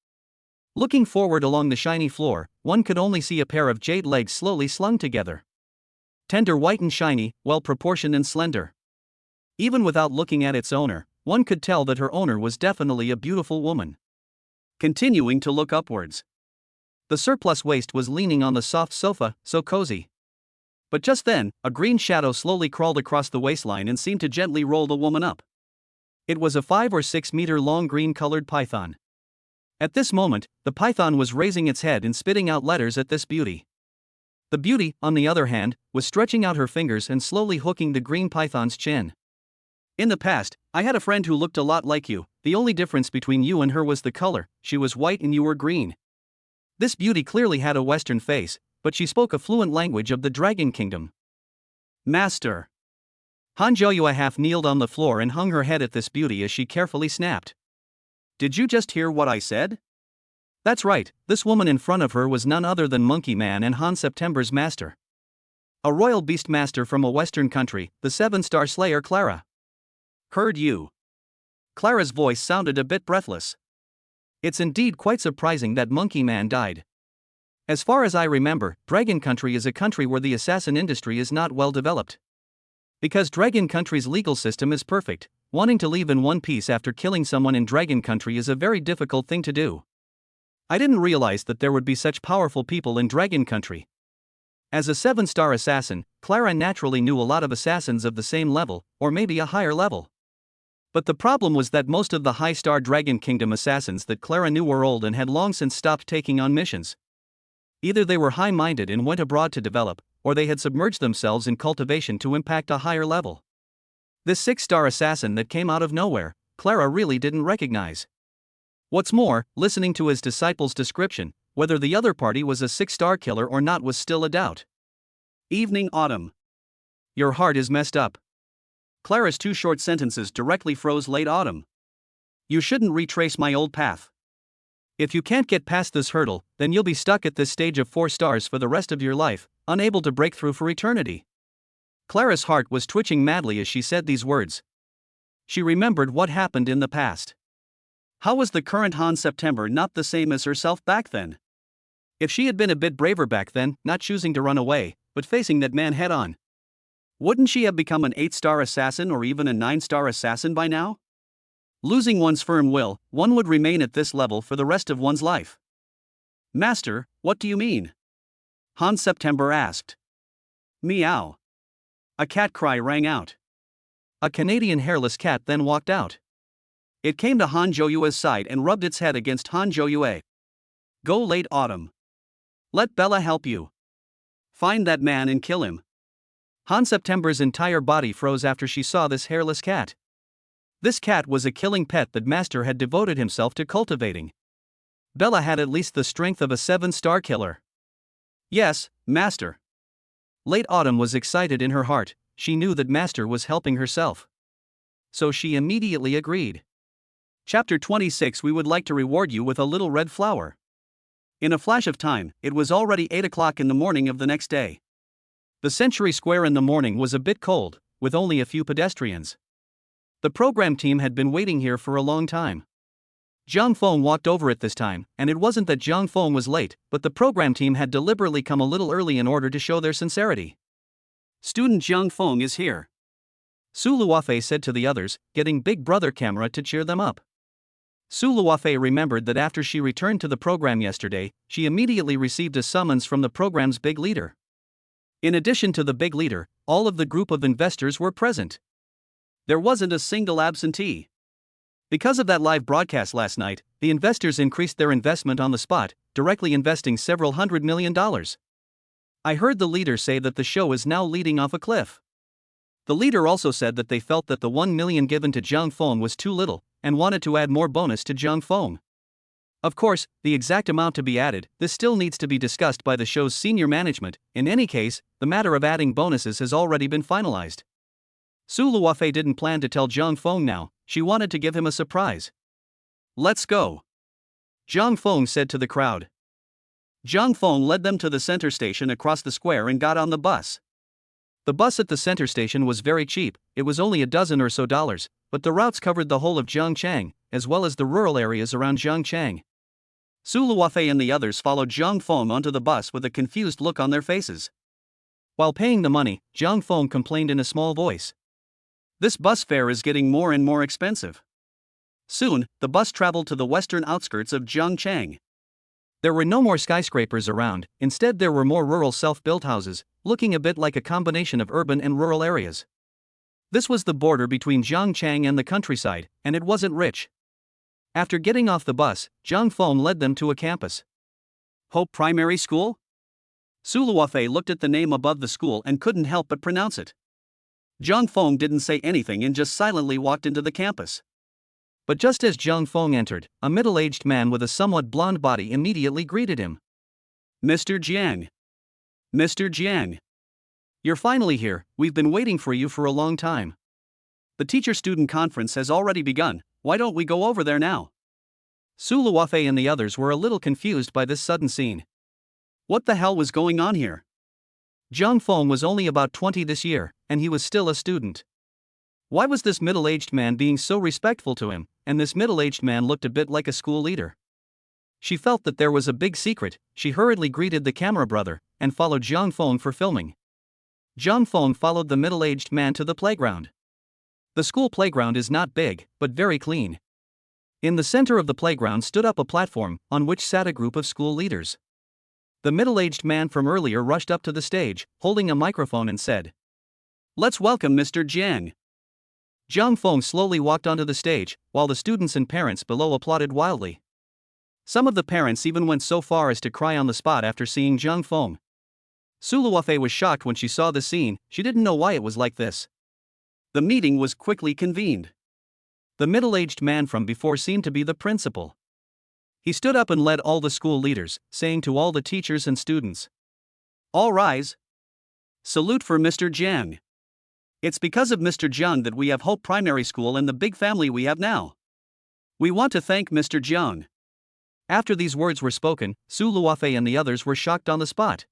Looking forward along the shiny floor, one could only see a pair of jade legs slowly slung together. Tender white and shiny, well-proportioned and slender. Even without looking at its owner, one could tell that her owner was definitely a beautiful woman. Continuing to look upwards. The surplus waist was leaning on the soft sofa, so cozy. But just then, a green shadow slowly crawled across the waistline and seemed to gently roll the woman up. It was a 5 or 6 meter long green-colored python. At this moment, the python was raising its head and spitting out letters at this beauty. The beauty, on the other hand, was stretching out her fingers and slowly hooking the green python's chin. In the past, I had a friend who looked a lot like you. The only difference between you and her was the color. She was white and you were green. This beauty clearly had a Western face, but she spoke a fluent language of the Dragon Kingdom. Master. Hanjoyua half kneeled on the floor and hung her head at this beauty as she carefully snapped. Did you just hear what I said? That's right, this woman in front of her was none other than Monkey Man and Han September's master. A royal beast master from a Western country, the 7-star slayer Clara. Heard you. Clara's voice sounded a bit breathless. It's indeed quite surprising that Monkey Man died. As far as I remember, Dragon Country is a country where the assassin industry is not well developed. Because Dragon Country's legal system is perfect, wanting to leave in one piece after killing someone in Dragon Country is a very difficult thing to do. I didn't realize that there would be such powerful people in Dragon Country. As a 7-star assassin, Clara naturally knew a lot of assassins of the same level, or maybe a higher level. But the problem was that most of the high-star Dragon Kingdom assassins that Clara knew were old and had long since stopped taking on missions. Either they were high-minded and went abroad to develop, or they had submerged themselves in cultivation to impact a higher level. This 6-star assassin that came out of nowhere, Clara really didn't recognize. What's more, listening to his disciple's description, whether the other party was a 6-star killer or not was still a doubt. Evening Autumn. Your heart is messed up. Clara's 2 short sentences directly froze Late Autumn. You shouldn't retrace my old path. If you can't get past this hurdle, then you'll be stuck at this stage of 4 stars for the rest of your life, unable to break through for eternity. Clara's heart was twitching madly as she said these words. She remembered what happened in the past. How was the current Han September not the same as herself back then? If she had been a bit braver back then, not choosing to run away, but facing that man head on, wouldn't she have become an 8-star assassin or even a 9-star assassin by now? Losing one's firm will, one would remain at this level for the rest of one's life. Master, what do you mean? Han September asked. Meow. A cat cry rang out. A Canadian hairless cat then walked out. It came to Han Joyua's side and rubbed its head against Han Joyue. Go Late Autumn. Let Bella help you. Find that man and kill him. Han September's entire body froze after she saw this hairless cat. This cat was a killing pet that Master had devoted himself to cultivating. Bella had at least the strength of a 7-star killer. Yes, Master. Late Autumn was excited in her heart. She knew that Master was helping herself. So she immediately agreed. Chapter 26. We would like to reward you with a little red flower. In a flash of time, it was already 8 o'clock in the morning of the next day. The Century Square in the morning was a bit cold, with only a few pedestrians. The program team had been waiting here for a long time. Zhang Feng walked over at this time, and it wasn't that Zhang Feng was late, but the program team had deliberately come a little early in order to show their sincerity. Student Zhang Feng is here, Su Luofei said to the others, getting Big Brother camera to cheer them up. Su Luofei remembered that after she returned to the program yesterday, she immediately received a summons from the program's big leader. In addition to the big leader, all of the group of investors were present. There wasn't a single absentee. Because of that live broadcast last night, the investors increased their investment on the spot, directly investing several $100 million. I heard the leader say that the show is now leading off a cliff. The leader also said that they felt that the $1 million given to Zhang Feng was too little, and wanted to add more bonus to Zhang Feng. Of course, the exact amount to be added, this still needs to be discussed by the show's senior management. In any case, the matter of adding bonuses has already been finalized. Su Luofei didn't plan to tell Zhang Feng now, she wanted to give him a surprise. Let's go, Zhang Feng said to the crowd. Zhang Feng led them to the center station across the square and got on the bus. The bus at the center station was very cheap, it was only $12 or so, but the routes covered the whole of Zhangchang, as well as the rural areas around Zhangchang. Su Luofei and the others followed Zhang Feng onto the bus with a confused look on their faces. While paying the money, Zhang Feng complained in a small voice. This bus fare is getting more and more expensive. Soon, the bus traveled to the western outskirts of Zhangchang. There were no more skyscrapers around, instead there were more rural self-built houses, looking a bit like a combination of urban and rural areas. This was the border between Zhangchang and the countryside, and it wasn't rich. After getting off the bus, Zhang Feng led them to a campus. Hope Primary School? Su Luofei looked at the name above the school and couldn't help but pronounce it. Zhang Feng didn't say anything and just silently walked into the campus. But just as Zhang Feng entered, a middle-aged man with a somewhat blonde body immediately greeted him. Mr. Jiang. Mr. Jiang. You're finally here, we've been waiting for you for a long time. The teacher-student conference has already begun, why don't we go over there now? Su Luofei and the others were a little confused by this sudden scene. What the hell was going on here? Zhang Feng was only about 20 this year, and he was still a student. Why was this middle-aged man being so respectful to him, and this middle-aged man looked a bit like a school leader? She felt that there was a big secret. She hurriedly greeted the camera brother, and followed Zhang Feng for filming. Zhang Feng followed the middle-aged man to the playground. The school playground is not big, but very clean. In the center of the playground stood up a platform, on which sat a group of school leaders. The middle-aged man from earlier rushed up to the stage, holding a microphone and said, "Let's welcome Mr. Jiang." Zhang Feng slowly walked onto the stage, while the students and parents below applauded wildly. Some of the parents even went so far as to cry on the spot after seeing Zhang Feng. Su Luofei was shocked when she saw the scene, she didn't know why it was like this. The meeting was quickly convened. The middle-aged man from before seemed to be the principal. He stood up and led all the school leaders, saying to all the teachers and students, "All rise. Salute for Mr. Jiang. It's because of Mr. Jiang that we have Hope Primary School and the big family we have now. We want to thank Mr. Jiang." After these words were spoken, Su Luofei and the others were shocked on the spot.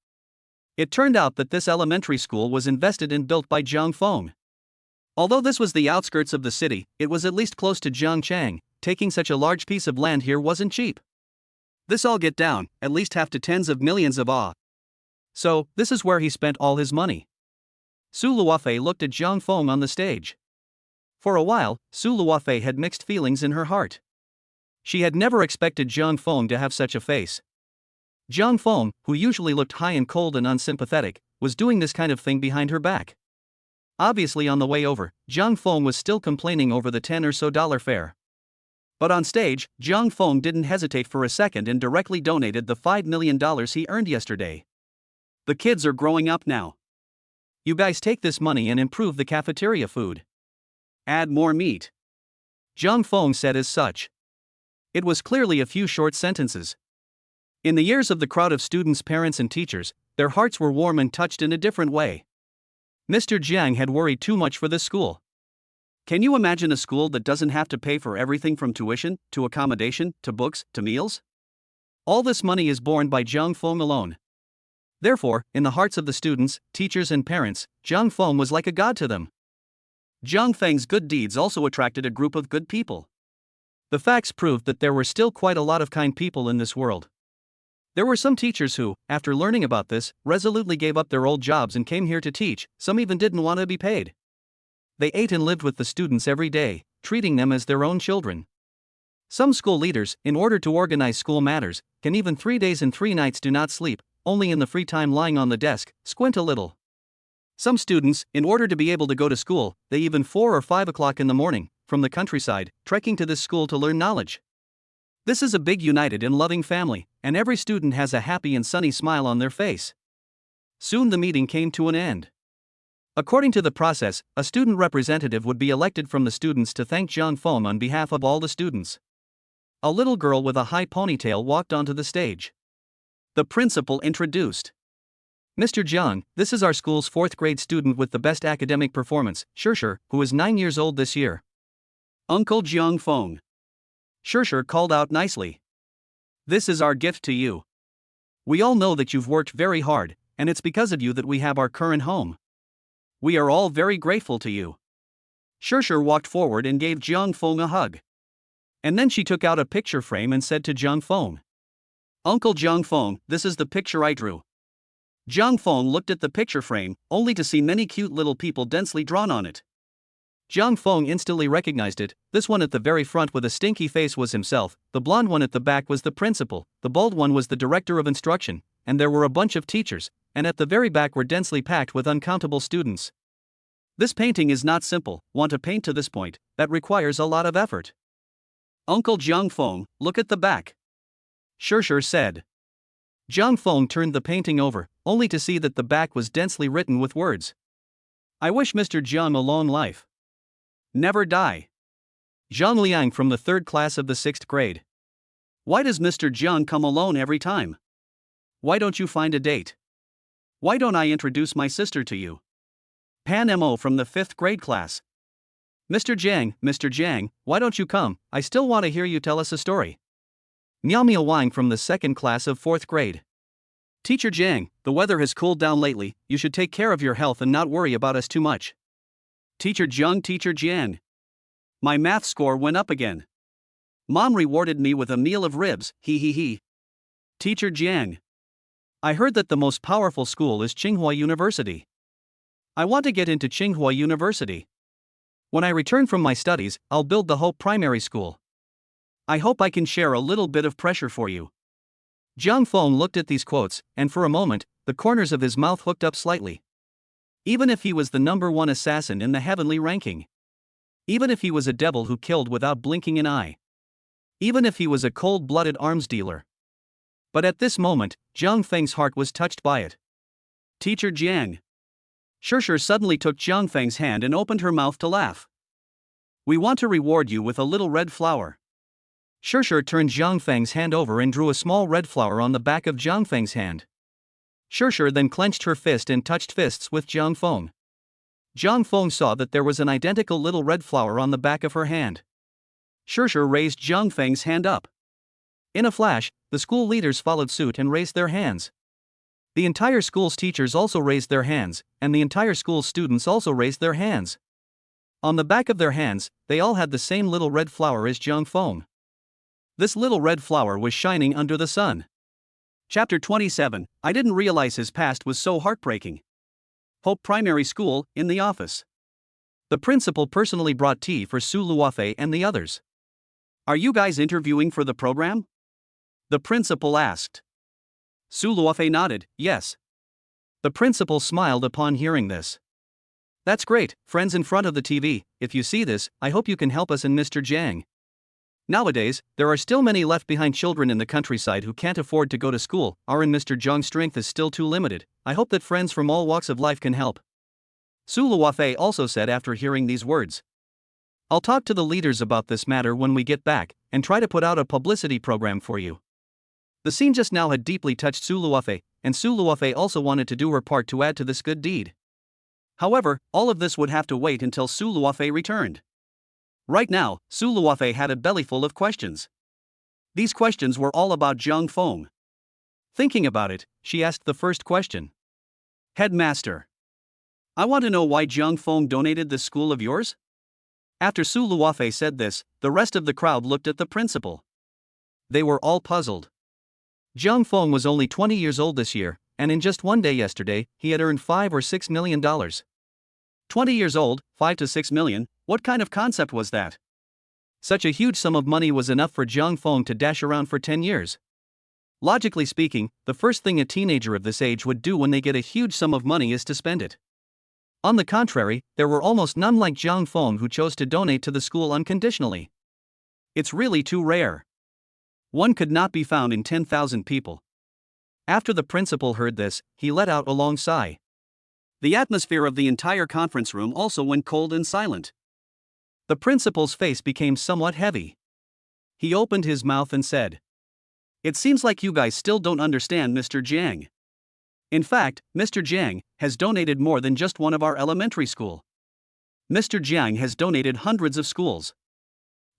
It turned out that this elementary school was invested and built by Zhang Feng. Although this was the outskirts of the city, it was at least close to Zhangchang. Taking such a large piece of land here wasn't cheap. This all get down, at least half to tens of millions of ah. So, this is where he spent all his money. Su Luofei looked at Zhang Feng on the stage. For a while, Su Luofei had mixed feelings in her heart. She had never expected Zhang Feng to have such a face. Zhang Feng, who usually looked high and cold and unsympathetic, was doing this kind of thing behind her back. Obviously on the way over, Zhang Feng was still complaining over the $10 or so fare. But on stage, Zhang Feng didn't hesitate for a second and directly donated the $5 million he earned yesterday. The kids are growing up now. You guys take this money and improve the cafeteria food. Add more meat. Zhang Feng said as such. It was clearly a few short sentences. In the ears of the crowd of students, parents and teachers, their hearts were warm and touched in a different way. Mr. Jiang had worried too much for this school. Can you imagine a school that doesn't have to pay for everything from tuition, to accommodation, to books, to meals? All this money is borne by Zhang Feng alone. Therefore, in the hearts of the students, teachers and parents, Zhang Feng was like a god to them. Zhang Feng's good deeds also attracted a group of good people. The facts proved that there were still quite a lot of kind people in this world. There were some teachers who, after learning about this, resolutely gave up their old jobs and came here to teach, some even didn't want to be paid. They ate and lived with the students every day, treating them as their own children. Some school leaders, in order to organize school matters, can even 3 days and 3 nights do not sleep, only in the free time lying on the desk, squint a little. Some students, in order to be able to go to school, they even 4 or 5 o'clock in the morning, from the countryside, trekking to this school to learn knowledge. This is a big united and loving family, and every student has a happy and sunny smile on their face. Soon the meeting came to an end. According to the process, a student representative would be elected from the students to thank Zhang Feng on behalf of all the students. A little girl with a high ponytail walked onto the stage. The principal introduced. Mr. Jiang, this is our school's 4th grade student with the best academic performance, Shishir, who is 9 years old this year. Uncle Zhang Feng. Shishir called out nicely. This is our gift to you. We all know that you've worked very hard, and it's because of you that we have our current home. We are all very grateful to you. Shishir walked forward and gave Zhang Feng a hug. And then she took out a picture frame and said to Zhang Feng, "Uncle Zhang Feng, this is the picture I drew." Zhang Feng looked at the picture frame, only to see many cute little people densely drawn on it. Jiang Feng instantly recognized it. This one at the very front with a stinky face was himself, the blonde one at the back was the principal, the bald one was the director of instruction, and there were a bunch of teachers, and at the very back were densely packed with uncountable students. This painting is not simple. Want to paint to this point, that requires a lot of effort. Uncle Jiang Feng, look at the back. Sure said. Jiang Feng turned the painting over, only to see that the back was densely written with words. I wish Mr. Jiang a long life. Never die. Zhang Liang from the 3rd class of the 6th grade. Why does Mr. Jiang come alone every time? Why don't you find a date? Why don't I introduce my sister to you? Pan Mo from the 5th grade class. Mr. Jiang, why don't you come? I still want to hear you tell us a story. Miao Miao Wang from the 2nd class of 4th grade. Teacher Jiang, the weather has cooled down lately, you should take care of your health and not worry about us too much. Teacher Jiang. My math score went up again. Mom rewarded me with a meal of ribs, he. Teacher Jiang. I heard that the most powerful school is Tsinghua University. I want to get into Tsinghua University. When I return from my studies, I'll build the Hope Primary School. I hope I can share a little bit of pressure for you. Jiang Feng looked at these quotes, and for a moment, the corners of his mouth hooked up slightly. Even if he was the #1 assassin in the heavenly ranking. Even if he was a devil who killed without blinking an eye. Even if he was a cold-blooded arms dealer. But at this moment, Jiang Feng's heart was touched by it. Teacher Jiang. Sure suddenly took Jiang Feng's hand and opened her mouth to laugh. We want to reward you with a little red flower. Sure turned Jiang Feng's hand over and drew a small red flower on the back of Jiang Feng's hand. Sure then clenched her fist and touched fists with Jiang Feng. Jiang Feng saw that there was an identical little red flower on the back of her hand. Sure raised Jiang Feng's hand up. In a flash, the school leaders followed suit and raised their hands. The entire school's teachers also raised their hands, and the entire school's students also raised their hands. On the back of their hands, they all had the same little red flower as Jiang Feng. This little red flower was shining under the sun. Chapter 27, I didn't realize his past was so heartbreaking. Hope Primary School, in the office. The principal personally brought tea for Su Luofei and the others. Are you guys interviewing for the program? The principal asked. Su Luofei nodded, yes. The principal smiled upon hearing this. That's great, friends in front of the TV, if you see this, I hope you can help us and Mr. Jiang. Nowadays, there are still many left behind children in the countryside who can't afford to go to school. Our and Mr. Jiang's strength is still too limited. I hope that friends from all walks of life can help. Su Luofei also said after hearing these words. I'll talk to the leaders about this matter when we get back, and try to put out a publicity program for you. The scene just now had deeply touched Su Luofei, and Su Luofei also wanted to do her part to add to this good deed. However, all of this would have to wait until Su Luofei returned. Right now, Su Luofei had a bellyful of questions. These questions were all about Jiang Feng. Thinking about it, she asked the first question. Headmaster. I want to know why Jiang Feng donated this school of yours? After Su Luofei said this, the rest of the crowd looked at the principal. They were all puzzled. Jiang Feng was only 20 years old this year, and in just one day yesterday, he had earned $5 or $6 million. 20 years old, 5 to 6 million, what kind of concept was that? Such a huge sum of money was enough for Jiang Feng to dash around for 10 years. Logically speaking, the first thing a teenager of this age would do when they get a huge sum of money is to spend it. On the contrary, there were almost none like Jiang Feng who chose to donate to the school unconditionally. It's really too rare. One could not be found in 10,000 people. After the principal heard this, he let out a long sigh. The atmosphere of the entire conference room also went cold and silent. The principal's face became somewhat heavy. He opened his mouth and said, It seems like you guys still don't understand Mr. Jiang. In fact, Mr. Jiang has donated more than just one of our elementary school. Mr. Jiang has donated hundreds of schools.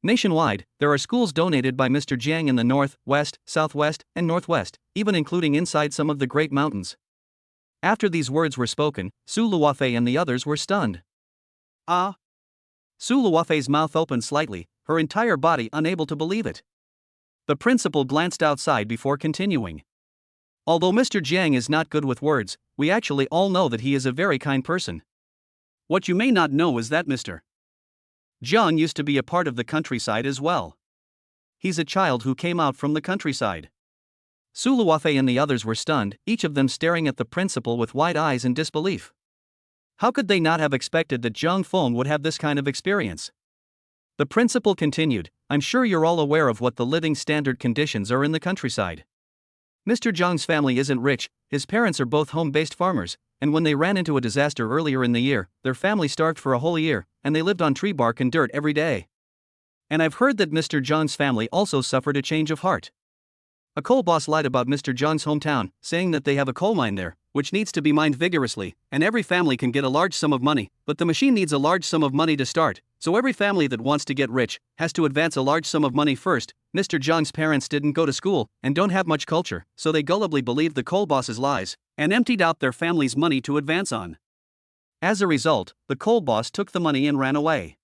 Nationwide, there are schools donated by Mr. Jiang in the north, west, southwest, and northwest, even including inside some of the Great Mountains. After these words were spoken, Su Luofei and the others were stunned. Ah! Su Luofei's mouth opened slightly, her entire body unable to believe it. The principal glanced outside before continuing. Although Mr. Jiang is not good with words, we actually all know that he is a very kind person. What you may not know is that Mr. Jiang used to be a part of the countryside as well. He's a child who came out from the countryside. Su Luofei and the others were stunned, each of them staring at the principal with wide eyes in disbelief. How could they not have expected that Jiang Feng would have this kind of experience? The principal continued, I'm sure you're all aware of what the living standard conditions are in the countryside. Mr. Jiang's family isn't rich, his parents are both home-based farmers, and when they ran into a disaster earlier in the year, their family starved for a whole year, and they lived on tree bark and dirt every day. And I've heard that Mr. Jiang's family also suffered a change of heart. A coal boss lied about Mr. Jiang's hometown, saying that they have a coal mine there, which needs to be mined vigorously, and every family can get a large sum of money, but the machine needs a large sum of money to start, so every family that wants to get rich has to advance a large sum of money first. Mr. Jiang's parents didn't go to school and don't have much culture, so they gullibly believed the coal boss's lies and emptied out their family's money to advance on. As a result, the coal boss took the money and ran away.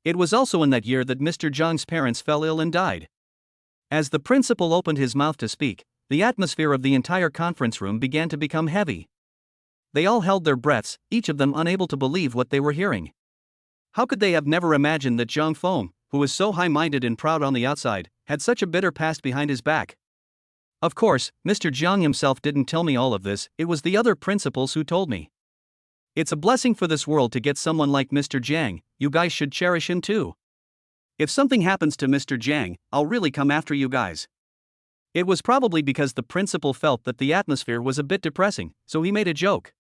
It was also in that year that Mr. Jiang's parents fell ill and died. As the principal opened his mouth to speak, the atmosphere of the entire conference room began to become heavy. They all held their breaths, each of them unable to believe what they were hearing. How could they have never imagined that Jiang Feng, who was so high-minded and proud on the outside, had such a bitter past behind his back? Of course, Mr. Jiang himself didn't tell me all of this, it was the other principals who told me. It's a blessing for this world to get someone like Mr. Jiang, you guys should cherish him too. If something happens to Mr. Jiang, I'll really come after you guys. It was probably because the principal felt that the atmosphere was a bit depressing, so he made a joke.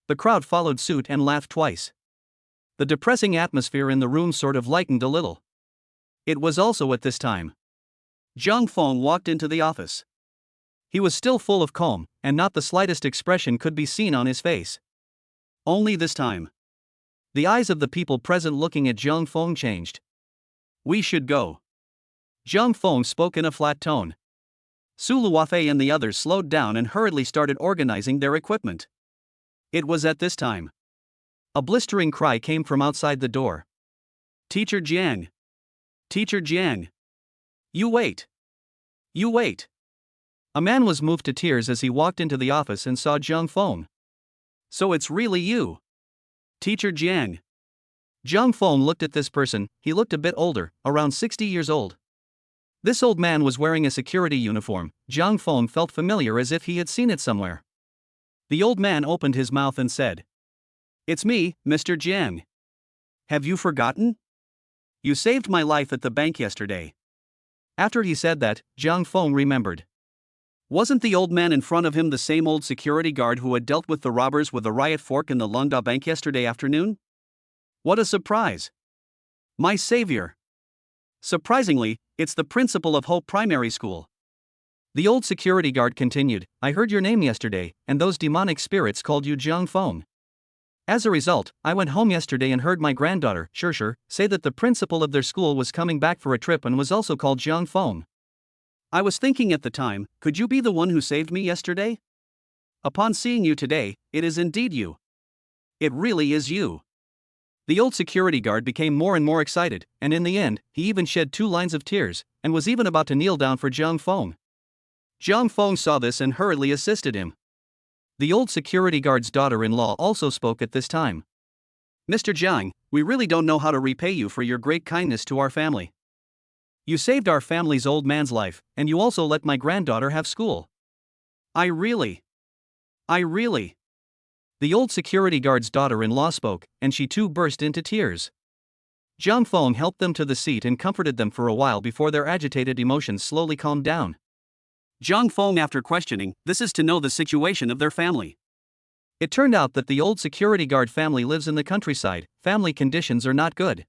The crowd followed suit and laughed twice. The depressing atmosphere in the room sort of lightened a little. It was also at this time Jiang Feng walked into the office. He was still full of calm, and not the slightest expression could be seen on his face. Only this time, the eyes of the people present looking at Jiang Feng changed. We should go. Jiang Feng spoke in a flat tone. Su Luofei and the others slowed down and hurriedly started organizing their equipment. It was at this time a blistering cry came from outside the door. Teacher Jiang! Teacher Jiang! You wait! You wait! A man was moved to tears as he walked into the office and saw Jiang Feng. So it's really you! Teacher Jiang! Jiang Feng looked at this person, he looked a bit older, around 60 years old. This old man was wearing a security uniform. Jiang Feng felt familiar as if he had seen it somewhere. The old man opened his mouth and said, It's me, Mr. Jiang. Have you forgotten? You saved my life at the bank yesterday. After he said that, Jiang Feng remembered. Wasn't the old man in front of him the same old security guard who had dealt with the robbers with a riot fork in the Longda Bank yesterday afternoon? What a surprise! My savior! Surprisingly, it's the principal of Hope Primary School. The old security guard continued, I heard your name yesterday, and those demonic spirits called you Jiang Feng. As a result, I went home yesterday and heard my granddaughter, Shishir, say that the principal of their school was coming back for a trip and was also called Jiang Feng. I was thinking at the time, could you be the one who saved me yesterday? Upon seeing you today, it is indeed you. It really is you. The old security guard became more and more excited, and in the end, he even shed 2 lines of tears, and was even about to kneel down for Jiang Feng. Jiang Feng saw this and hurriedly assisted him. The old security guard's daughter-in-law also spoke at this time. Mr. Jiang, we really don't know how to repay you for your great kindness to our family. You saved our family's old man's life, and you also let my granddaughter have school. I really. The old security guard's daughter-in-law spoke, and she too burst into tears. Jiang Feng helped them to the seat and comforted them for a while before their agitated emotions slowly calmed down. Jiang Feng, after questioning, this is to know the situation of their family. It turned out that the old security guard family lives in the countryside, family conditions are not good.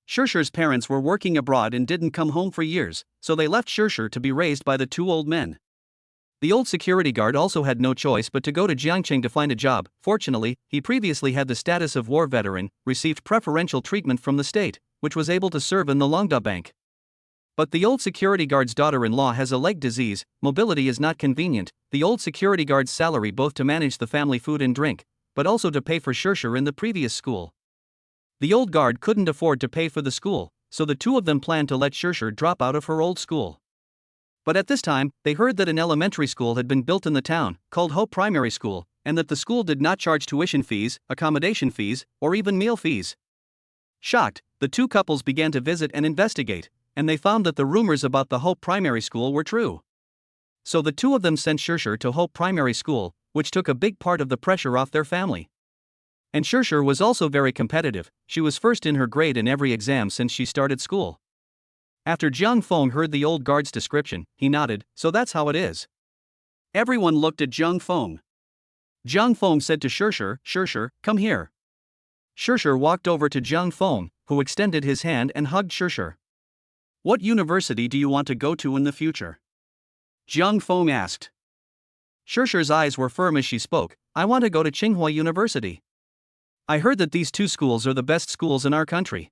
Shishir's parents were working abroad and didn't come home for years, so they left Shishir to be raised by the 2 old men. The old security guard also had no choice but to go to Jiangcheng to find a job. Fortunately, he previously had the status of war veteran, received preferential treatment from the state, which was able to serve in the Longda Bank. But the old security guard's daughter-in-law has a leg disease, mobility is not convenient, the old security guard's salary both to manage the family food and drink, but also to pay for Shishir in the previous school. The old guard couldn't afford to pay for the school, so the 2 of them planned to let Shishir drop out of her old school. But at this time, they heard that an elementary school had been built in the town, called Hope Primary School, and that the school did not charge tuition fees, accommodation fees, or even meal fees. Shocked, the two couples began to visit and investigate, and they found that the rumors about the Hope Primary School were true. So the two of them sent Shershur to Hope Primary School, which took a big part of the pressure off their family. And Shershur was also very competitive. She was first in her grade in every exam since she started school. After Jiang Feng heard the old guard's description, he nodded, so that's how it is. Everyone looked at Jiang Feng. Jiang Feng said to Shershur, Shershur, come here. Shershur walked over to Jiang Feng, who extended his hand and hugged Shershur. What university do you want to go to in the future? Jiang Feng asked. Shershur's eyes were firm as she spoke. I want to go to Tsinghua University. I heard that these two schools are the best schools in our country.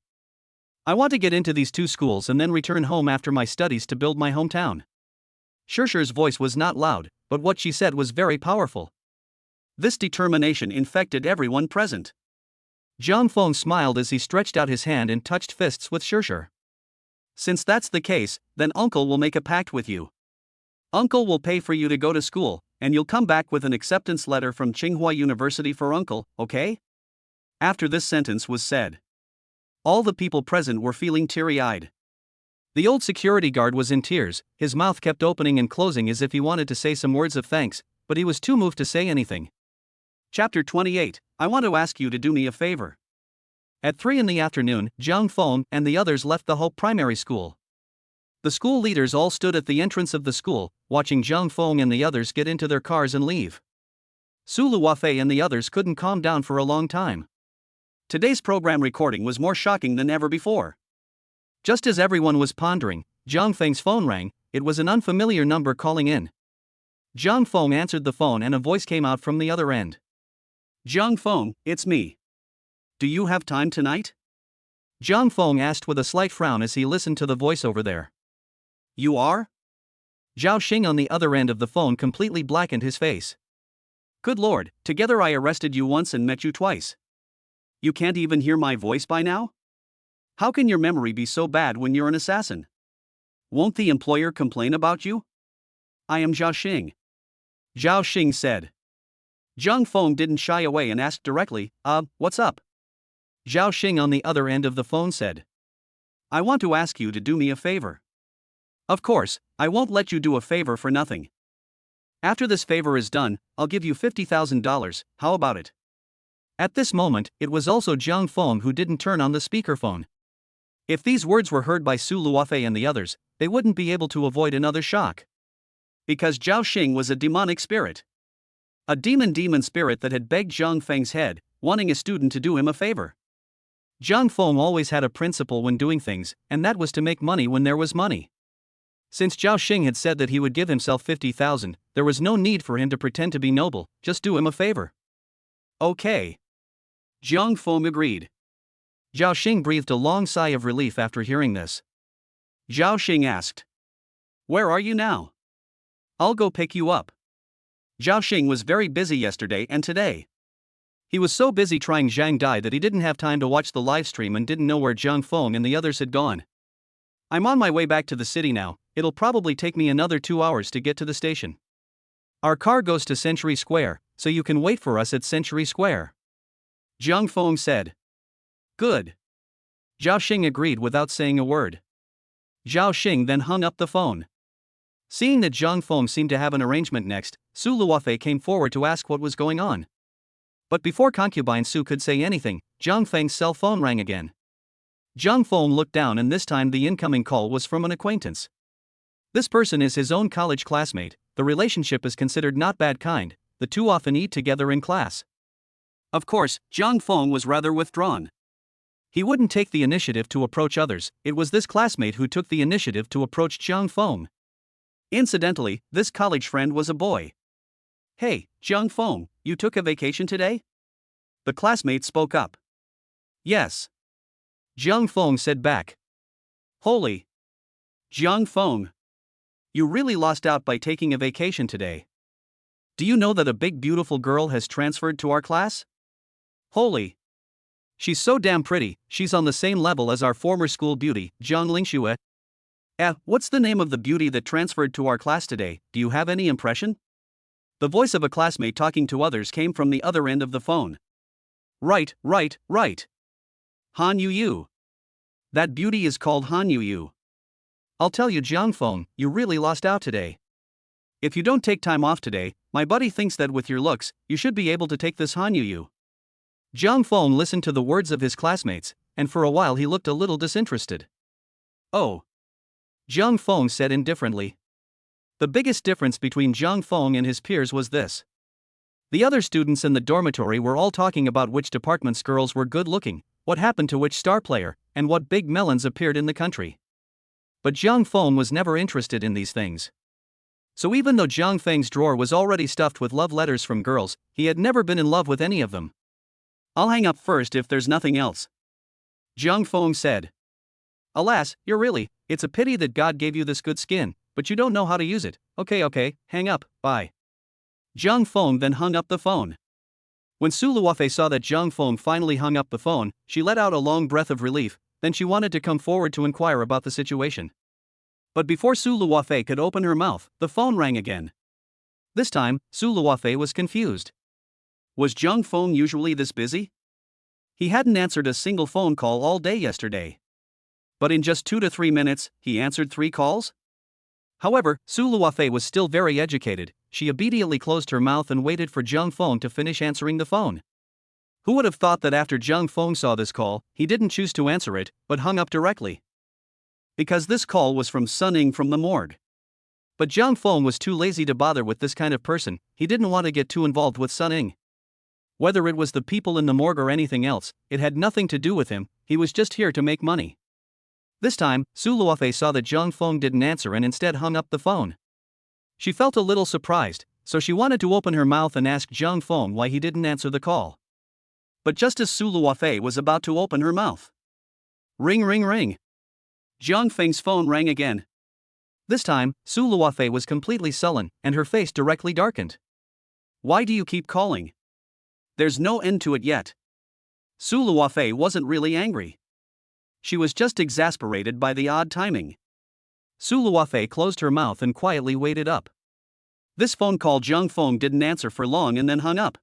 I want to get into these two schools and then return home after my studies to build my hometown. Shershur's voice was not loud, but what she said was very powerful. This determination infected everyone present. Jiang Feng smiled as he stretched out his hand and touched fists with Shershur. Since that's the case, then Uncle will make a pact with you. Uncle will pay for you to go to school, and you'll come back with an acceptance letter from Tsinghua University for Uncle, okay? After this sentence was said, all the people present were feeling teary-eyed. The old security guard was in tears, his mouth kept opening and closing as if he wanted to say some words of thanks, but he was too moved to say anything. Chapter 28, I want to ask you to do me a favor. At 3 in the afternoon, Jiang Feng and the others left the Hope Primary School. The school leaders all stood at the entrance of the school, watching Jiang Feng and the others get into their cars and leave. Su Luofei and the others couldn't calm down for a long time. Today's program recording was more shocking than ever before. Just as everyone was pondering, Jiang Feng's phone rang. It was an unfamiliar number calling in. Jiang Feng answered the phone and a voice came out from the other end. Jiang Feng, it's me. Do you have time tonight? Jiang Feng asked with a slight frown as he listened to the voice over there. You are? Zhao Xing on the other end of the phone completely blackened his face. Good lord, together I arrested you once and met you twice. You can't even hear my voice by now? How can your memory be so bad when you're an assassin? Won't the employer complain about you? I am Zhao Xing. Zhao Xing said. Jiang Feng didn't shy away and asked directly, what's up? Zhao Xing on the other end of the phone said. I want to ask you to do me a favor. Of course, I won't let you do a favor for nothing. After this favor is done, I'll give you $50,000, how about it? At this moment, it was also Jiang Feng who didn't turn on the speakerphone. If these words were heard by Su Luofei and the others, they wouldn't be able to avoid another shock. Because Zhao Xing was a demonic spirit. A demon spirit that had begged Jiang Feng's head, wanting a student to do him a favor. Jiang Feng always had a principle when doing things, and that was to make money when there was money. Since Zhao Xing had said that he would give himself 50,000, there was no need for him to pretend to be noble, just do him a favor. Okay. Jiang Feng agreed. Zhao Xing breathed a long sigh of relief after hearing this. Zhao Xing asked. Where are you now? I'll go pick you up. Zhao Xing was very busy yesterday and today. He was so busy trying Zhang Dai that he didn't have time to watch the livestream and didn't know where Jiang Feng and the others had gone. I'm on my way back to the city now, it'll probably take me another 2 hours to get to the station. Our car goes to Century Square, so you can wait for us at Century Square. Jiang Feng said. Good. Zhao Xing agreed without saying a word. Zhao Xing then hung up the phone. Seeing that Jiang Feng seemed to have an arrangement next, Su Luofei came forward to ask what was going on. But before concubine Su could say anything, Jiang Feng's cell phone rang again. Jiang Feng looked down and this time the incoming call was from an acquaintance. This person is his own college classmate, the relationship is considered not bad kind, the two often eat together in class. Of course, Jiang Feng was rather withdrawn. He wouldn't take the initiative to approach others, it was this classmate who took the initiative to approach Jiang Feng. Incidentally, this college friend was a boy. Hey, Jiang Feng, you took a vacation today? The classmate spoke up. Yes. Jiang Feng said back. Holy. Jiang Feng. You really lost out by taking a vacation today. Do you know that a big beautiful girl has transferred to our class? Holy. She's so damn pretty, she's on the same level as our former school beauty, Jiang Lingxue. What's the name of the beauty that transferred to our class today, do you have any impression? The voice of a classmate talking to others came from the other end of the phone. Right. Han Yu Yu. That beauty is called Han Yu. I'll tell you, Jiang Feng, you really lost out today. If you don't take time off today, my buddy thinks that with your looks, you should be able to take this Han Yu. Jiang Feng listened to the words of his classmates, and for a while he looked a little disinterested. Oh. Jiang Feng said indifferently. The biggest difference between Jiang Feng and his peers was this. The other students in the dormitory were all talking about which department's girls were good looking, what happened to which star player, and what big melons appeared in the country. But Jiang Feng was never interested in these things. So even though Jiang Feng's drawer was already stuffed with love letters from girls, he had never been in love with any of them. I'll hang up first if there's nothing else. Jiang Feng said. Alas, it's a pity that God gave you this good skin, but you don't know how to use it. Okay, hang up, bye. Jiang Feng then hung up the phone. When Su Luofei saw that Jiang Feng finally hung up the phone, she let out a long breath of relief, then she wanted to come forward to inquire about the situation. But before Su Luofei could open her mouth, the phone rang again. This time, Su Luofei was confused. Was Jiang Feng usually this busy? He hadn't answered a single phone call all day yesterday. But in just 2 to 3 minutes, he answered 3 calls? However, Su Luofei was still very educated. She immediately closed her mouth and waited for Jiang Feng to finish answering the phone. Who would have thought that after Jiang Feng saw this call, he didn't choose to answer it, but hung up directly? Because this call was from Sun Ying from the morgue. But Jiang Feng was too lazy to bother with this kind of person. He didn't want to get too involved with Sun Ying. Whether it was the people in the morgue or anything else, it had nothing to do with him. He was just here to make money. This time, Su Luofei saw that Jiang Feng didn't answer and instead hung up the phone. She felt a little surprised, so she wanted to open her mouth and ask Jiang Feng why he didn't answer the call. But just as Su Luofei was about to open her mouth, ring ring ring. Jiang Feng's phone rang again. This time, Su Luofei was completely sullen, and her face directly darkened. Why do you keep calling? There's no end to it yet. Su Luofei wasn't really angry. She was just exasperated by the odd timing. Su Luofei closed her mouth and quietly waited up. This phone call Jiang Feng didn't answer for long and then hung up.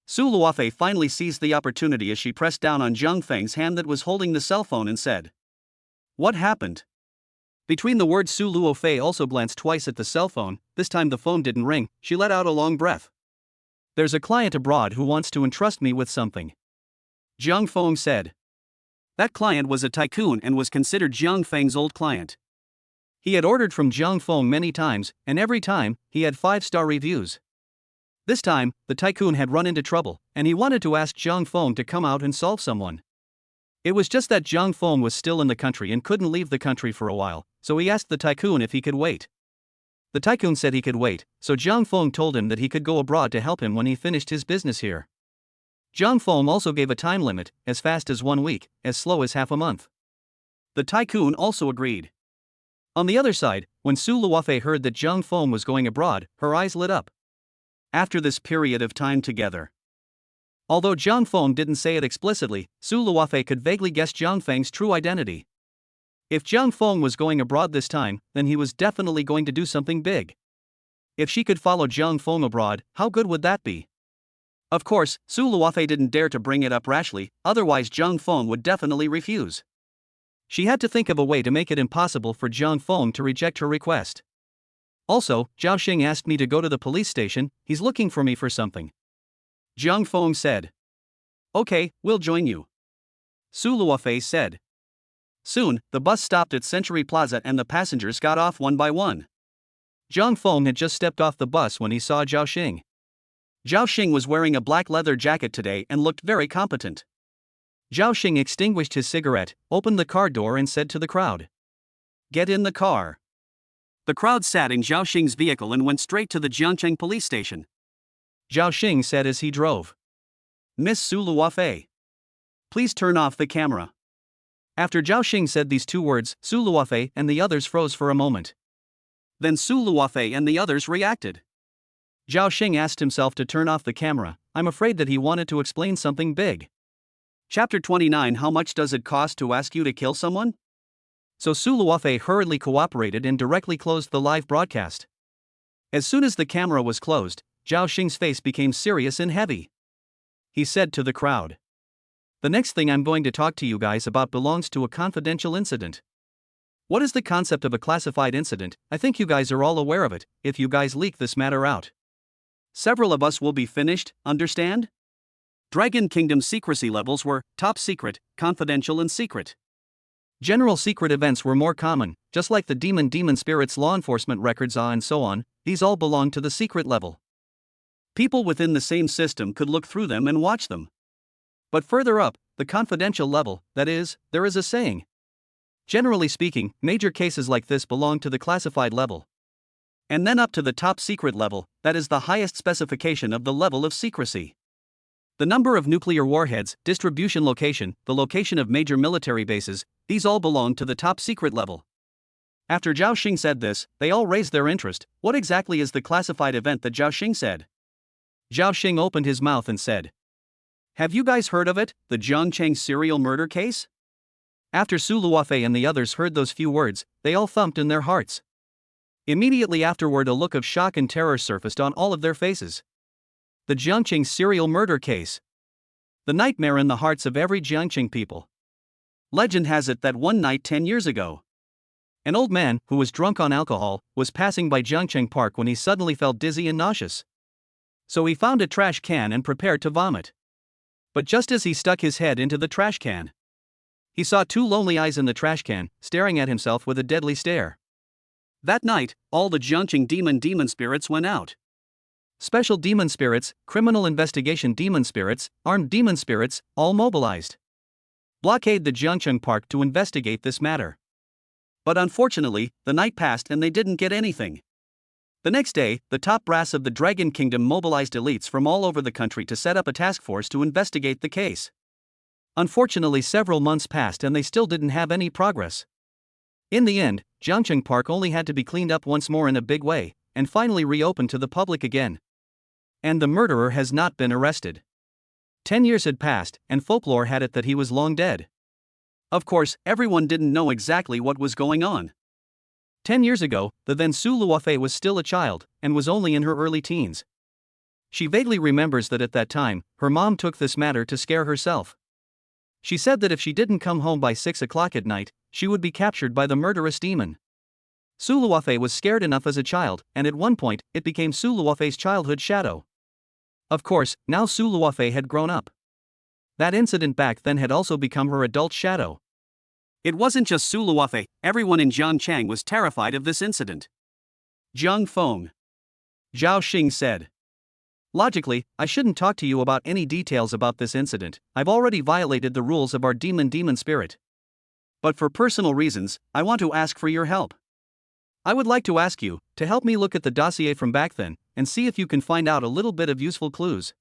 Su Luofei finally seized the opportunity as she pressed down on Jiang Feng's hand that was holding the cell phone and said, What happened? Between the words, Su Luofei also glanced twice at the cell phone. This time the phone didn't ring. She let out a long breath. There's a client abroad who wants to entrust me with something, Jiang Feng said. That client was a tycoon and was considered Jiang Feng's old client. He had ordered from Jiang Feng many times, and every time, he had 5-star reviews. This time, the tycoon had run into trouble, and he wanted to ask Jiang Feng to come out and solve someone. It was just that Jiang Feng was still in the country and couldn't leave the country for a while, so he asked the tycoon if he could wait. The tycoon said he could wait, so Jiang Feng told him that he could go abroad to help him when he finished his business here. Jiang Feng also gave a time limit, as fast as 1 week, as slow as half a month. The tycoon also agreed. On the other side, when Su Luofei heard that Jiang Feng was going abroad, her eyes lit up. After this period of time together. Although Jiang Feng didn't say it explicitly, Su Luofei could vaguely guess Jiang Feng's true identity. If Jiang Feng was going abroad this time, then he was definitely going to do something big. If she could follow Jiang Feng abroad, how good would that be? Of course, Su Luofei didn't dare to bring it up rashly, otherwise Jiang Feng would definitely refuse. She had to think of a way to make it impossible for Jiang Feng to reject her request. Also, Zhao Xing asked me to go to the police station. He's looking for me for something, Jiang Feng said. Okay, we'll join you, Su Luofei said. Soon, the bus stopped at Century Plaza and the passengers got off one by one. Jiang Feng had just stepped off the bus when he saw Zhao Xing. Zhao Xing was wearing a black leather jacket today and looked very competent. Zhao Xing extinguished his cigarette, opened the car door and said to the crowd, Get in the car. The crowd sat in Zhao Xing's vehicle and went straight to the Jiangcheng police station. Zhao Xing said as he drove, Miss Su Luofei, please turn off the camera. After Zhao Xing said these 2 words, Su Luofei and the others froze for a moment. Then Su Luofei and the others reacted. Zhao Xing asked himself to turn off the camera. I'm afraid that he wanted to explain something big. Chapter 29. How much does it cost to ask you to kill someone? So Su Luofei hurriedly cooperated and directly closed the live broadcast. As soon as the camera was closed, Zhao Xing's face became serious and heavy. He said to the crowd, The next thing I'm going to talk to you guys about belongs to a confidential incident. What is the concept of a classified incident? I think you guys are all aware of it, if you guys leak this matter out. Several of us will be finished, understand? Dragon Kingdom's secrecy levels were top secret, confidential and secret. General secret events were more common, just like the demon spirits law enforcement records and so on, these all belong to the secret level. People within the same system could look through them and watch them. But further up, the confidential level, that is, there is a saying. Generally speaking, major cases like this belong to the classified level. And then up to the top secret level, that is the highest specification of the level of secrecy. The number of nuclear warheads, distribution location, the location of major military bases, these all belong to the top secret level. After Zhao Xing said this, they all raised their interest. What exactly is the classified event that Zhao Xing said? Zhao Xing opened his mouth and said, "Have you guys heard of it, the Jiangcheng serial murder case?" After Su Luofei and the others heard those few words, they all thumped in their hearts. Immediately afterward, a look of shock and terror surfaced on all of their faces. The Jiangcheng serial murder case. The nightmare in the hearts of every Jiangcheng people. Legend has it that one night 10 years ago, an old man, who was drunk on alcohol, was passing by Jiangcheng Park when he suddenly felt dizzy and nauseous. So he found a trash can and prepared to vomit. But just as he stuck his head into the trash can, he saw two lonely eyes in the trash can, staring at himself with a deadly stare. That night, all the Jiangcheng demon spirits went out. Special demon spirits, criminal investigation demon spirits, armed demon spirits, all mobilized. Blockade the Jiangcheng Park to investigate this matter. But unfortunately, the night passed and they didn't get anything. The next day, the top brass of the Dragon Kingdom mobilized elites from all over the country to set up a task force to investigate the case. Unfortunately, several months passed and they still didn't have any progress. In the end, Jiangcheng Park only had to be cleaned up once more in a big way, and finally reopened to the public again. And the murderer has not been arrested. 10 years had passed, and folklore had it that he was long dead. Of course, everyone didn't know exactly what was going on. 10 years ago, the then Su Luofei was still a child, and was only in her early teens. She vaguely remembers that at that time, her mom took this matter to scare herself. She said that if she didn't come home by 6 o'clock at night, she would be captured by the murderous demon. Su Luofei was scared enough as a child, and at one point, it became Su Luofei's childhood shadow. Of course, now Su Luofei had grown up. That incident back then had also become her adult shadow. It wasn't just Su Luofei, everyone in Jiangcheng was terrified of this incident. Zhang Feng. Zhao Xing said. Logically, I shouldn't talk to you about any details about this incident, I've already violated the rules of our demon spirit. But for personal reasons, I want to ask for your help. I would like to ask you to help me look at the dossier from back then, and see if you can find out a little bit of useful clues.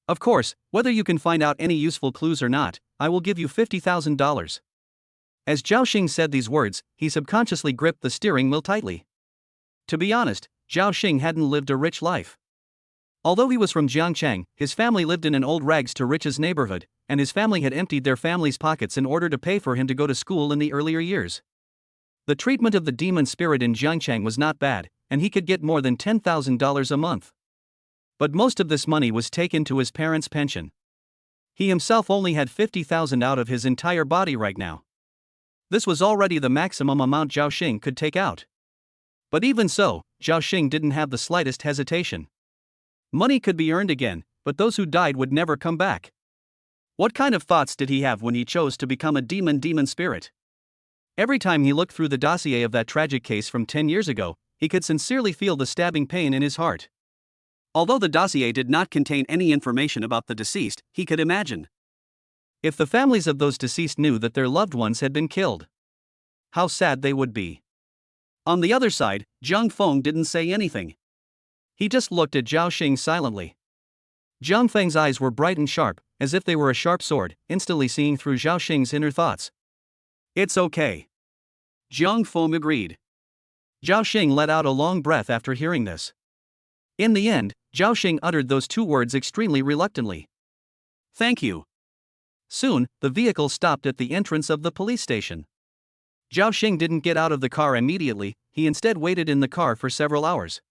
Of course, whether you can find out any useful clues or not, I will give you $50,000. As Zhao Xing said these words, he subconsciously gripped the steering wheel tightly. To be honest, Zhao Xing hadn't lived a rich life. Although he was from Jiangcheng, his family lived in an old rags to riches neighborhood, and his family had emptied their family's pockets in order to pay for him to go to school in the earlier years. The treatment of the demon spirit in Jiangcheng was not bad, and he could get more than $10,000 a month. But most of this money was taken to his parents' pension. He himself only had $50,000 out of his entire body right now. This was already the maximum amount Zhao Xing could take out. But even so, Zhao Xing didn't have the slightest hesitation. Money could be earned again, but those who died would never come back. What kind of thoughts did he have when he chose to become a demon spirit? Every time he looked through the dossier of that tragic case from 10 years ago, he could sincerely feel the stabbing pain in his heart. Although the dossier did not contain any information about the deceased, he could imagine. If the families of those deceased knew that their loved ones had been killed, how sad they would be. On the other side, Zhang Feng didn't say anything. He just looked at Zhao Xing silently. Zhang Feng's eyes were bright and sharp, as if they were a sharp sword, instantly seeing through Zhao Xing's inner thoughts. It's okay. Zhang Feng agreed. Zhao Xing let out a long breath after hearing this. In the end, Zhao Xing uttered those two words extremely reluctantly. Thank you. Soon, the vehicle stopped at the entrance of the police station. Zhao Xing didn't get out of the car immediately, he instead waited in the car for several hours.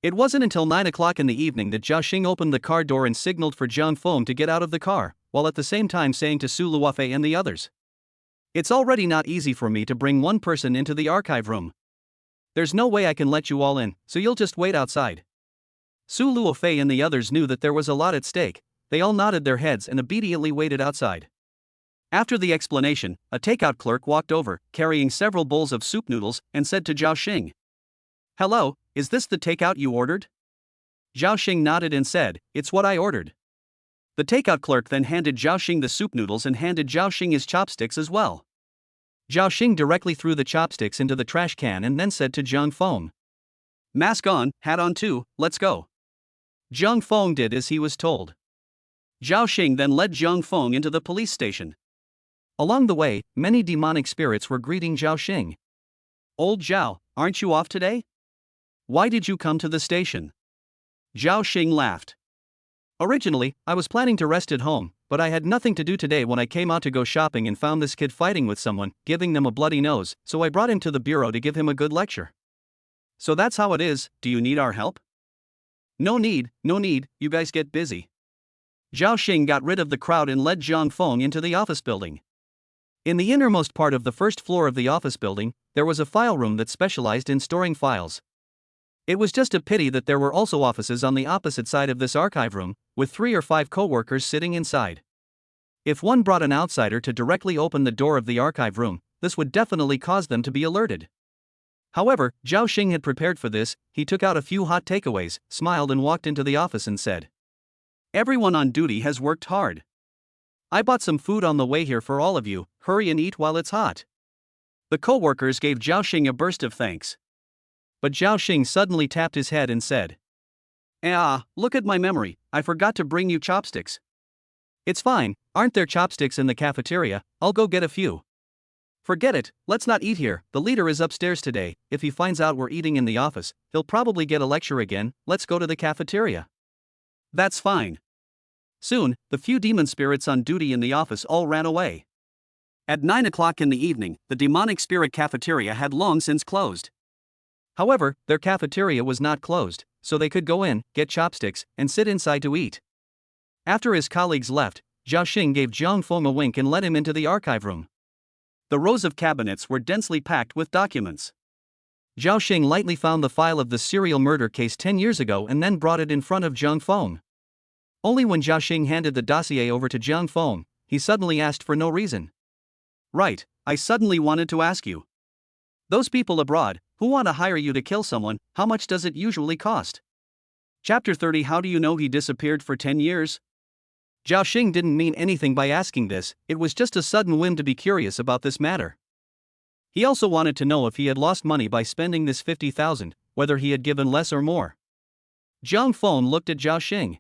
It wasn't until 9 o'clock in the evening that Zhao Xing opened the car door and signaled for Zhang Feng to get out of the car, while at the same time saying to Su Luofei and the others, "It's already not easy for me to bring one person into the archive room. There's no way I can let you all in, so you'll just wait outside." Su Luofei and the others knew that there was a lot at stake. They all nodded their heads and obediently waited outside. After the explanation, a takeout clerk walked over, carrying several bowls of soup noodles, and said to Zhao Xing, "Hello, is this the takeout you ordered?" Zhao Xing nodded and said, "It's what I ordered." The takeout clerk then handed Zhao Xing the soup noodles and handed Zhao Xing his chopsticks as well. Zhao Xing directly threw the chopsticks into the trash can and then said to Zhang Feng, "Mask on, hat on too, let's go." Zhang Feng did as he was told. Zhao Xing then led Zhang Feng into the police station. Along the way, many demonic spirits were greeting Zhao Xing. "Old Zhao, aren't you off today? Why did you come to the station?" Zhao Xing laughed. "Originally, I was planning to rest at home, but I had nothing to do today when I came out to go shopping and found this kid fighting with someone, giving them a bloody nose, so I brought him to the bureau to give him a good lecture." "So that's how it is, do you need our help?" No need, you guys get busy." Zhao Xing got rid of the crowd and led Zhang Feng into the office building. In the innermost part of the first floor of the office building, there was a file room that specialized in storing files. It was just a pity that there were also offices on the opposite side of this archive room, with 3 or 5 co-workers sitting inside. If one brought an outsider to directly open the door of the archive room, this would definitely cause them to be alerted. However, Zhao Xing had prepared for this. He took out a few hot takeaways, smiled and walked into the office and said, "Everyone on duty has worked hard. I bought some food on the way here for all of you, hurry and eat while it's hot." The co-workers gave Zhao Xing a burst of thanks. But Zhao Xing suddenly tapped his head and said, Look at my memory, I forgot to bring you chopsticks." "It's fine, aren't there chopsticks in the cafeteria? I'll go get a few." "Forget it, let's not eat here, the leader is upstairs today. If he finds out we're eating in the office, he'll probably get a lecture again. Let's go to the cafeteria." "That's fine." Soon, the few demon spirits on duty in the office all ran away. At 9 o'clock in the evening, the demonic spirit cafeteria had long since closed. However, their cafeteria was not closed, so they could go in, get chopsticks, and sit inside to eat. After his colleagues left, Zhao Xing gave Zhang Feng a wink and led him into the archive room. The rows of cabinets were densely packed with documents. Zhao Xing lightly found the file of the serial murder case 10 years ago and then brought it in front of Zhang Feng. Only when Zhao Xing handed the dossier over to Zhang Feng, he suddenly asked for no reason. "Right, I suddenly wanted to ask you. Those people abroad, who want to hire you to kill someone, how much does it usually cost?" Chapter 30. How do you know he disappeared for 10 years? Zhao Xing didn't mean anything by asking this, it was just a sudden whim to be curious about this matter. He also wanted to know if he had lost money by spending this 50,000, whether he had given less or more. Zhang Feng looked at Zhao Xing.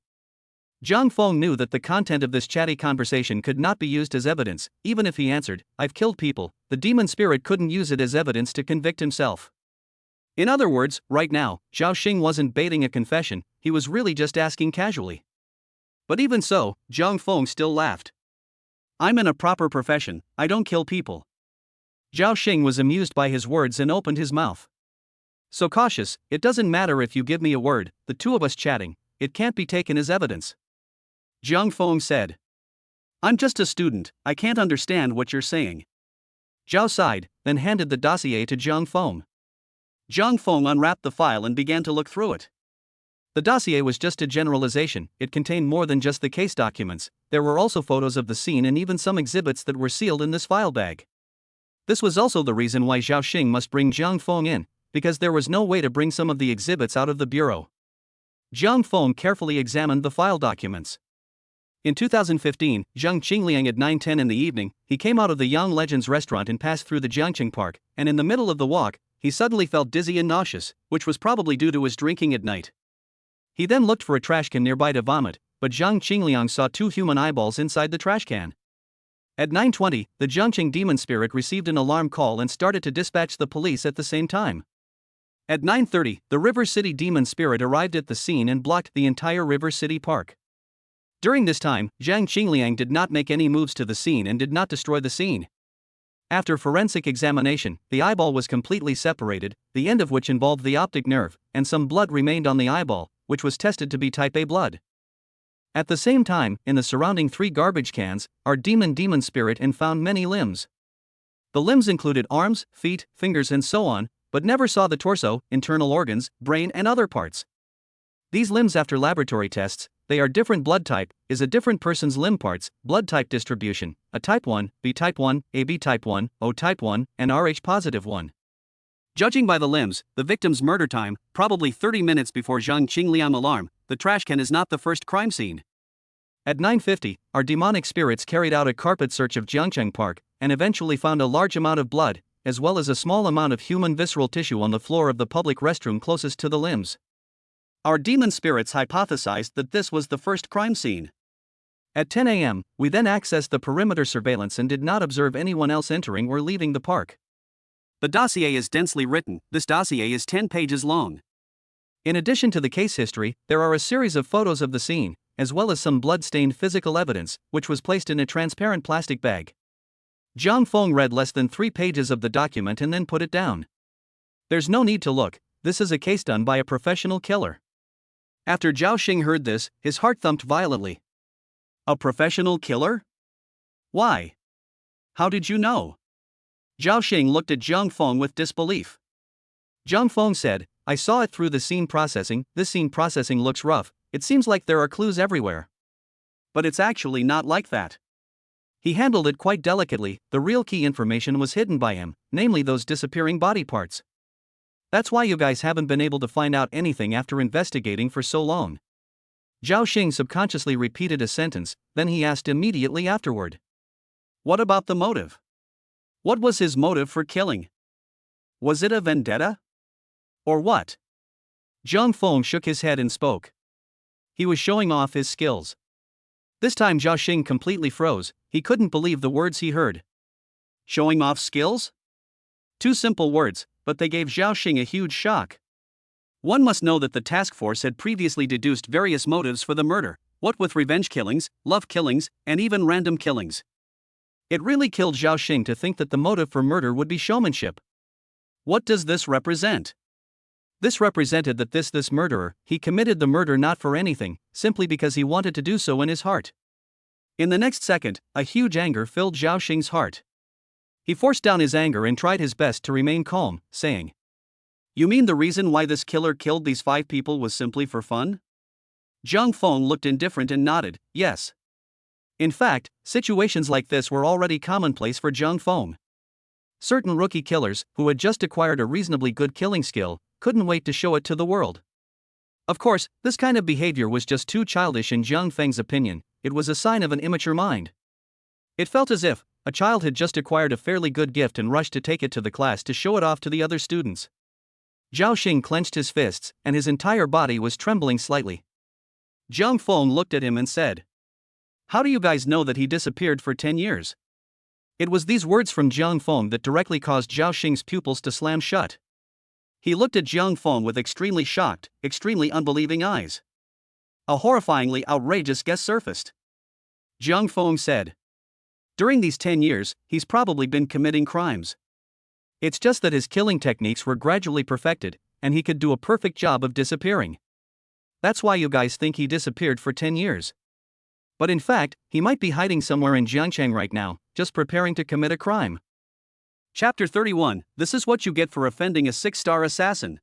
Zhang Feng knew that the content of this chatty conversation could not be used as evidence. Even if he answered, "I've killed people," the demon spirit couldn't use it as evidence to convict himself. In other words, right now, Zhao Xing wasn't baiting a confession, he was really just asking casually. But even so, Zhang Feng still laughed. "I'm in a proper profession, I don't kill people." Zhao Xing was amused by his words and opened his mouth. "So cautious, it doesn't matter if you give me a word, the two of us chatting, it can't be taken as evidence." Zhang Feng said. "I'm just a student, I can't understand what you're saying." Zhao sighed, then handed the dossier to Zhang Feng. Zhang Feng unwrapped the file and began to look through it. The dossier was just a generalization, it contained more than just the case documents, there were also photos of the scene and even some exhibits that were sealed in this file bag. This was also the reason why Zhao Xing must bring Zhang Feng in, because there was no way to bring some of the exhibits out of the bureau. Zhang Feng carefully examined the file documents. In 2015, Zhang Qingliang at 9:10 in the evening, he came out of the Young Legends restaurant and passed through the Jiangqing Park, and in the middle of the walk, he suddenly felt dizzy and nauseous, which was probably due to his drinking at night. He then looked for a trash can nearby to vomit, but Zhang Qingliang saw 2 human eyeballs inside the trash can. At 9:20, the Jiangqing demon spirit received an alarm call and started to dispatch the police at the same time. At 9:30, the River City demon spirit arrived at the scene and blocked the entire River City Park. During this time, Zhang Qingliang did not make any moves to the scene and did not destroy the scene. After forensic examination, the eyeball was completely separated, the end of which involved the optic nerve, and some blood remained on the eyeball, which was tested to be type A blood. At the same time, in the surrounding 3 garbage cans, our demon spirit and found many limbs. The limbs included arms, feet, fingers and so on, but never saw the torso, internal organs, brain and other parts. These limbs after laboratory tests, they are different blood type, is a different person's limb parts, blood type distribution, a type 1, B type 1, AB type 1, O type 1, and Rh positive 1. Judging by the limbs, the victim's murder time, probably 30 minutes before Zhang Qingliang alarm, the trash can is not the first crime scene. At 9:50, our demonic spirits carried out a carpet search of Jiangcheng Park, and eventually found a large amount of blood, as well as a small amount of human visceral tissue on the floor of the public restroom closest to the limbs. Our demon spirits hypothesized that this was the first crime scene. At 10 a.m., we then accessed the perimeter surveillance and did not observe anyone else entering or leaving the park. The dossier is densely written, this dossier is 10 pages long. In addition to the case history, there are a series of photos of the scene, as well as some blood-stained physical evidence, which was placed in a transparent plastic bag. Zhang Feng read less than 3 pages of the document and then put it down. There's no need to look, this is a case done by a professional killer. After Zhao Xing heard this, his heart thumped violently. A professional killer? Why? How did you know? Zhao Xing looked at Zhang Feng with disbelief. Zhang Feng said, I saw it through the scene processing, this scene processing looks rough, it seems like there are clues everywhere. But it's actually not like that. He handled it quite delicately, the real key information was hidden by him, namely those disappearing body parts. That's why you guys haven't been able to find out anything after investigating for so long. Zhao Xing subconsciously repeated a sentence, then he asked immediately afterward. What about the motive? What was his motive for killing? Was it a vendetta? Or what? Zhang Feng shook his head and spoke. He was showing off his skills. This time Zhao Xing completely froze, he couldn't believe the words he heard. Showing off skills? 2 simple words, but they gave Zhao Xing a huge shock. One must know that the task force had previously deduced various motives for the murder, what with revenge killings, love killings, and even random killings. It really killed Zhao Xing to think that the motive for murder would be showmanship. What does this represent? This represented that this murderer, he committed the murder not for anything, simply because he wanted to do so in his heart. In the next second, a huge anger filled Zhao Xing's heart. He forced down his anger and tried his best to remain calm, saying, You mean the reason why this killer killed these 5 people was simply for fun? Zhang Feng looked indifferent and nodded, yes. In fact, situations like this were already commonplace for Zhang Feng. Certain rookie killers, who had just acquired a reasonably good killing skill, couldn't wait to show it to the world. Of course, this kind of behavior was just too childish in Zhang Feng's opinion, it was a sign of an immature mind. It felt as if a child had just acquired a fairly good gift and rushed to take it to the class to show it off to the other students. Zhao Xing clenched his fists, and his entire body was trembling slightly. Zhang Feng looked at him and said, How do you guys know that he disappeared for 10 years? It was these words from Zhang Feng that directly caused Zhao Xing's pupils to slam shut. He looked at Zhang Feng with extremely shocked, extremely unbelieving eyes. A horrifyingly outrageous guess surfaced. Zhang Feng said, During these 10 years, he's probably been committing crimes. It's just that his killing techniques were gradually perfected, and he could do a perfect job of disappearing. That's why you guys think he disappeared for 10 years. But in fact, he might be hiding somewhere in Jiangcheng right now, just preparing to commit a crime. Chapter 31, This is what you get for offending a 6-star assassin.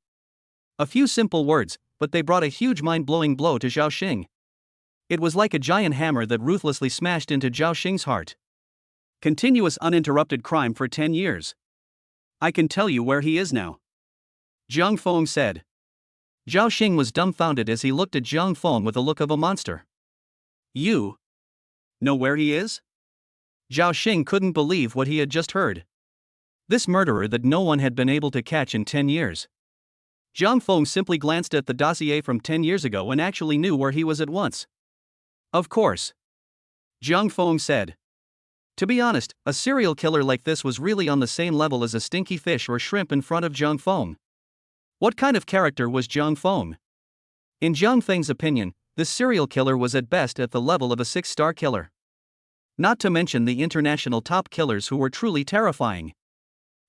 A few simple words, but they brought a huge mind-blowing blow to Zhao Xing. It was like a giant hammer that ruthlessly smashed into Zhao Xing's heart. Continuous uninterrupted crime for 10 years. I can tell you where he is now. Zhang Feng said. Zhao Xing was dumbfounded as he looked at Zhang Feng with the look of a monster. You know where he is? Zhao Xing couldn't believe what he had just heard. This murderer that no one had been able to catch in 10 years. Zhang Feng simply glanced at the dossier from 10 years ago and actually knew where he was at once. Of course. Zhang Feng said. To be honest, a serial killer like this was really on the same level as a stinky fish or shrimp in front of Zhang Feng. What kind of character was Zhang Feng? In Zhang Feng's opinion, this serial killer was at best at the level of a 6-star killer. Not to mention the international top killers who were truly terrifying.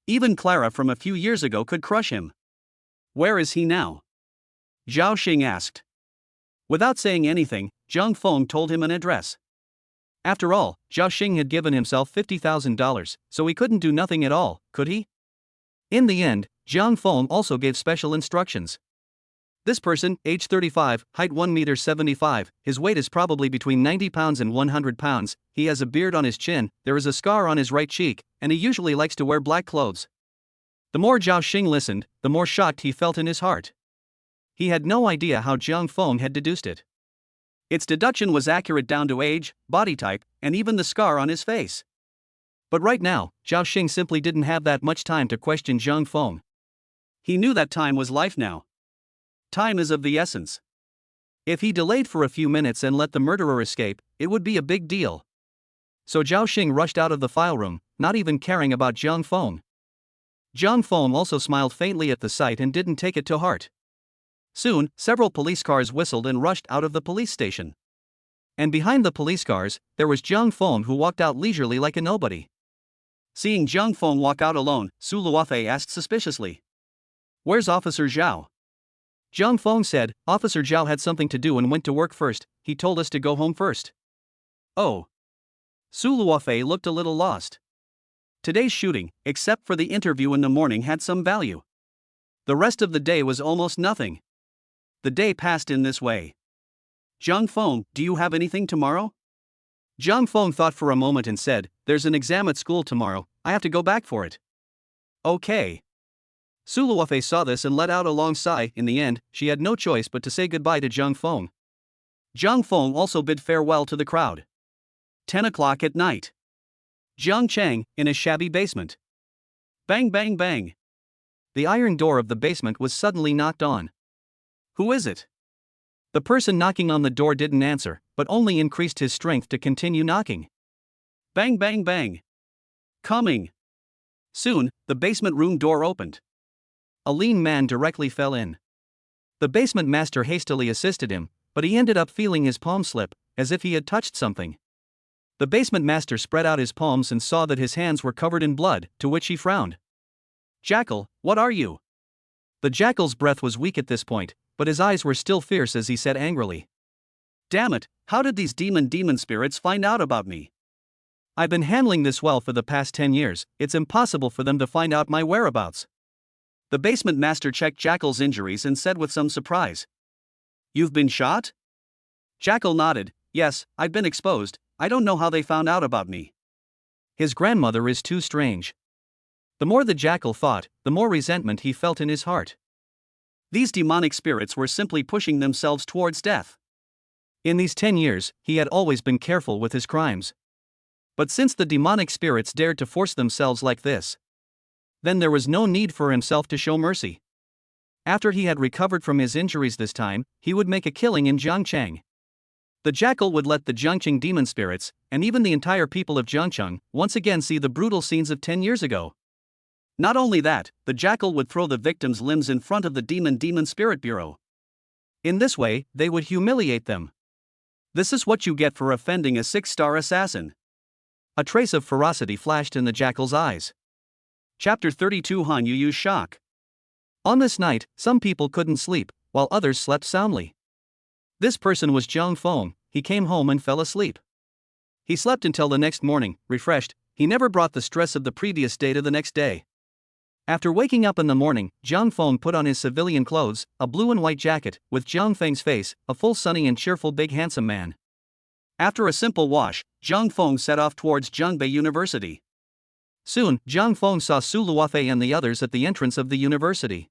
Even Clara from a few years ago could crush him. Where is he now? Zhao Xing asked. Without saying anything, Zhang Feng told him an address. After all, Zhao Xing had given himself $50,000, so he couldn't do nothing at all, could he? In the end, Zhang Feng also gave special instructions. This person, age 35, height 1.75 m, his weight is probably between 90 pounds and 100 pounds, he has a beard on his chin, there is a scar on his right cheek, and he usually likes to wear black clothes. The more Zhao Xing listened, the more shocked he felt in his heart. He had no idea how Zhang Feng had deduced it. Its deduction was accurate down to age, body type, and even the scar on his face. But right now, Zhao Xing simply didn't have that much time to question Zhang Feng. He knew that time was life now. Time is of the essence. If he delayed for a few minutes and let the murderer escape, it would be a big deal. So Zhao Xing rushed out of the file room, not even caring about Zhang Feng. Zhang Feng also smiled faintly at the sight and didn't take it to heart. Soon, several police cars whistled and rushed out of the police station. And behind the police cars, there was Zhang Feng, who walked out leisurely like a nobody. Seeing Zhang Feng walk out alone, Su Luofei asked suspiciously, "Where's Officer Zhao?" Zhang Feng said, "Officer Zhao had something to do and went to work first, he told us to go home first." Oh. Su Luofei looked a little lost. Today's shooting, except for the interview in the morning, had some value. The rest of the day was almost nothing. The day passed in this way. "Zhang Feng, do you have anything tomorrow?" Zhang Feng thought for a moment and said, "There's an exam at school tomorrow, I have to go back for it." Okay. Su Luofei saw this and let out a long sigh. In the end, she had no choice but to say goodbye to Zhang Feng. Zhang Feng also bid farewell to the crowd. 10 o'clock at night. Jiang Cheng, in a shabby basement. Bang bang bang. The iron door of the basement was suddenly knocked on. Who is it? The person knocking on the door didn't answer, but only increased his strength to continue knocking. Bang bang bang. Coming. Soon, the basement room door opened. A lean man directly fell in. The basement master hastily assisted him, but he ended up feeling his palm slip, as if he had touched something. The basement master spread out his palms and saw that his hands were covered in blood, to which he frowned. "Jackal, what are you?" The jackal's breath was weak at this point, but his eyes were still fierce as he said angrily, "Damn it, how did these demon spirits find out about me? I've been handling this well for the past 10 years, it's impossible for them to find out my whereabouts." The basement master checked Jackal's injuries and said with some surprise, "You've been shot?" Jackal nodded, "Yes, I've been exposed, I don't know how they found out about me." His grandmother is too strange. The more the jackal thought, the more resentment he felt in his heart. These demonic spirits were simply pushing themselves towards death. In these 10 years, he had always been careful with his crimes. But since the demonic spirits dared to force themselves like this, then there was no need for himself to show mercy. After he had recovered from his injuries this time, he would make a killing in Jiangcheng. The jackal would let the Jiangcheng demon spirits, and even the entire people of Jiangcheng, once again see the brutal scenes of 10 years ago. Not only that, the jackal would throw the victims' limbs in front of the demon spirit bureau. In this way, they would humiliate them. This is what you get for offending a 6-star assassin. A trace of ferocity flashed in the jackal's eyes. Chapter 32 Han Yu's Shock. On this night, some people couldn't sleep, while others slept soundly. This person was Zhang Feng. He came home and fell asleep. He slept until the next morning, refreshed. He never brought the stress of the previous day to the next day. After waking up in the morning, Zhang Feng put on his civilian clothes, a blue and white jacket, with Zhang Feng's face, a full sunny and cheerful big handsome man. After a simple wash, Zhang Feng set off towards Zhongbei University. Soon, Zhang Feng saw Su Luofei and the others at the entrance of the university.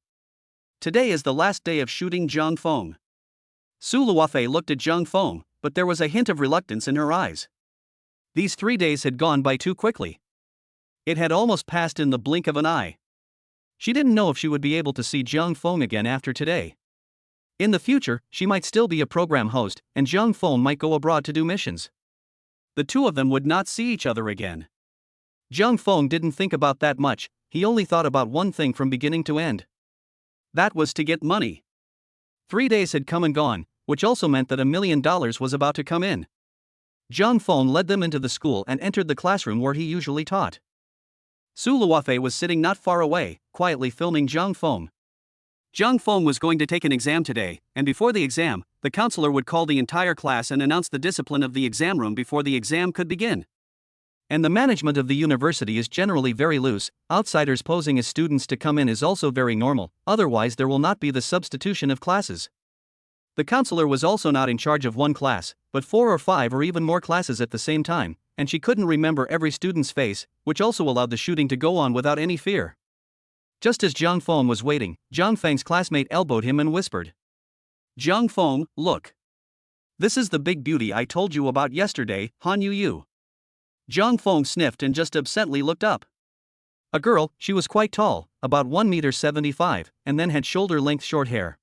Today is the last day of shooting Zhang Feng. Su Luofei looked at Zhang Feng, but there was a hint of reluctance in her eyes. These 3 days had gone by too quickly. It had almost passed in the blink of an eye. She didn't know if she would be able to see Zhang Feng again after today. In the future, she might still be a program host, and Zhang Feng might go abroad to do missions. The two of them would not see each other again. Zhang Feng didn't think about that much, he only thought about one thing from beginning to end. That was to get money. 3 days had come and gone, which also meant that $1 million was about to come in. Zhang Feng led them into the school and entered the classroom where he usually taught. Su Luofei was sitting not far away, quietly filming Zhang Feng. Zhang Feng was going to take an exam today, and before the exam, the counselor would call the entire class and announce the discipline of the exam room before the exam could begin. And the management of the university is generally very loose. Outsiders posing as students to come in is also very normal, otherwise there will not be the substitution of classes. The counselor was also not in charge of one class, but 4 or 5 or even more classes at the same time, and she couldn't remember every student's face, which also allowed the shooting to go on without any fear. Just as Zhang Feng was waiting, Zhang Feng's classmate elbowed him and whispered, "Zhang Feng, look. This is the big beauty I told you about yesterday, Han Yu." Zhang Feng sniffed and just absently looked up. A girl, she was quite tall, about 1 meter 75, and then had shoulder-length short hair.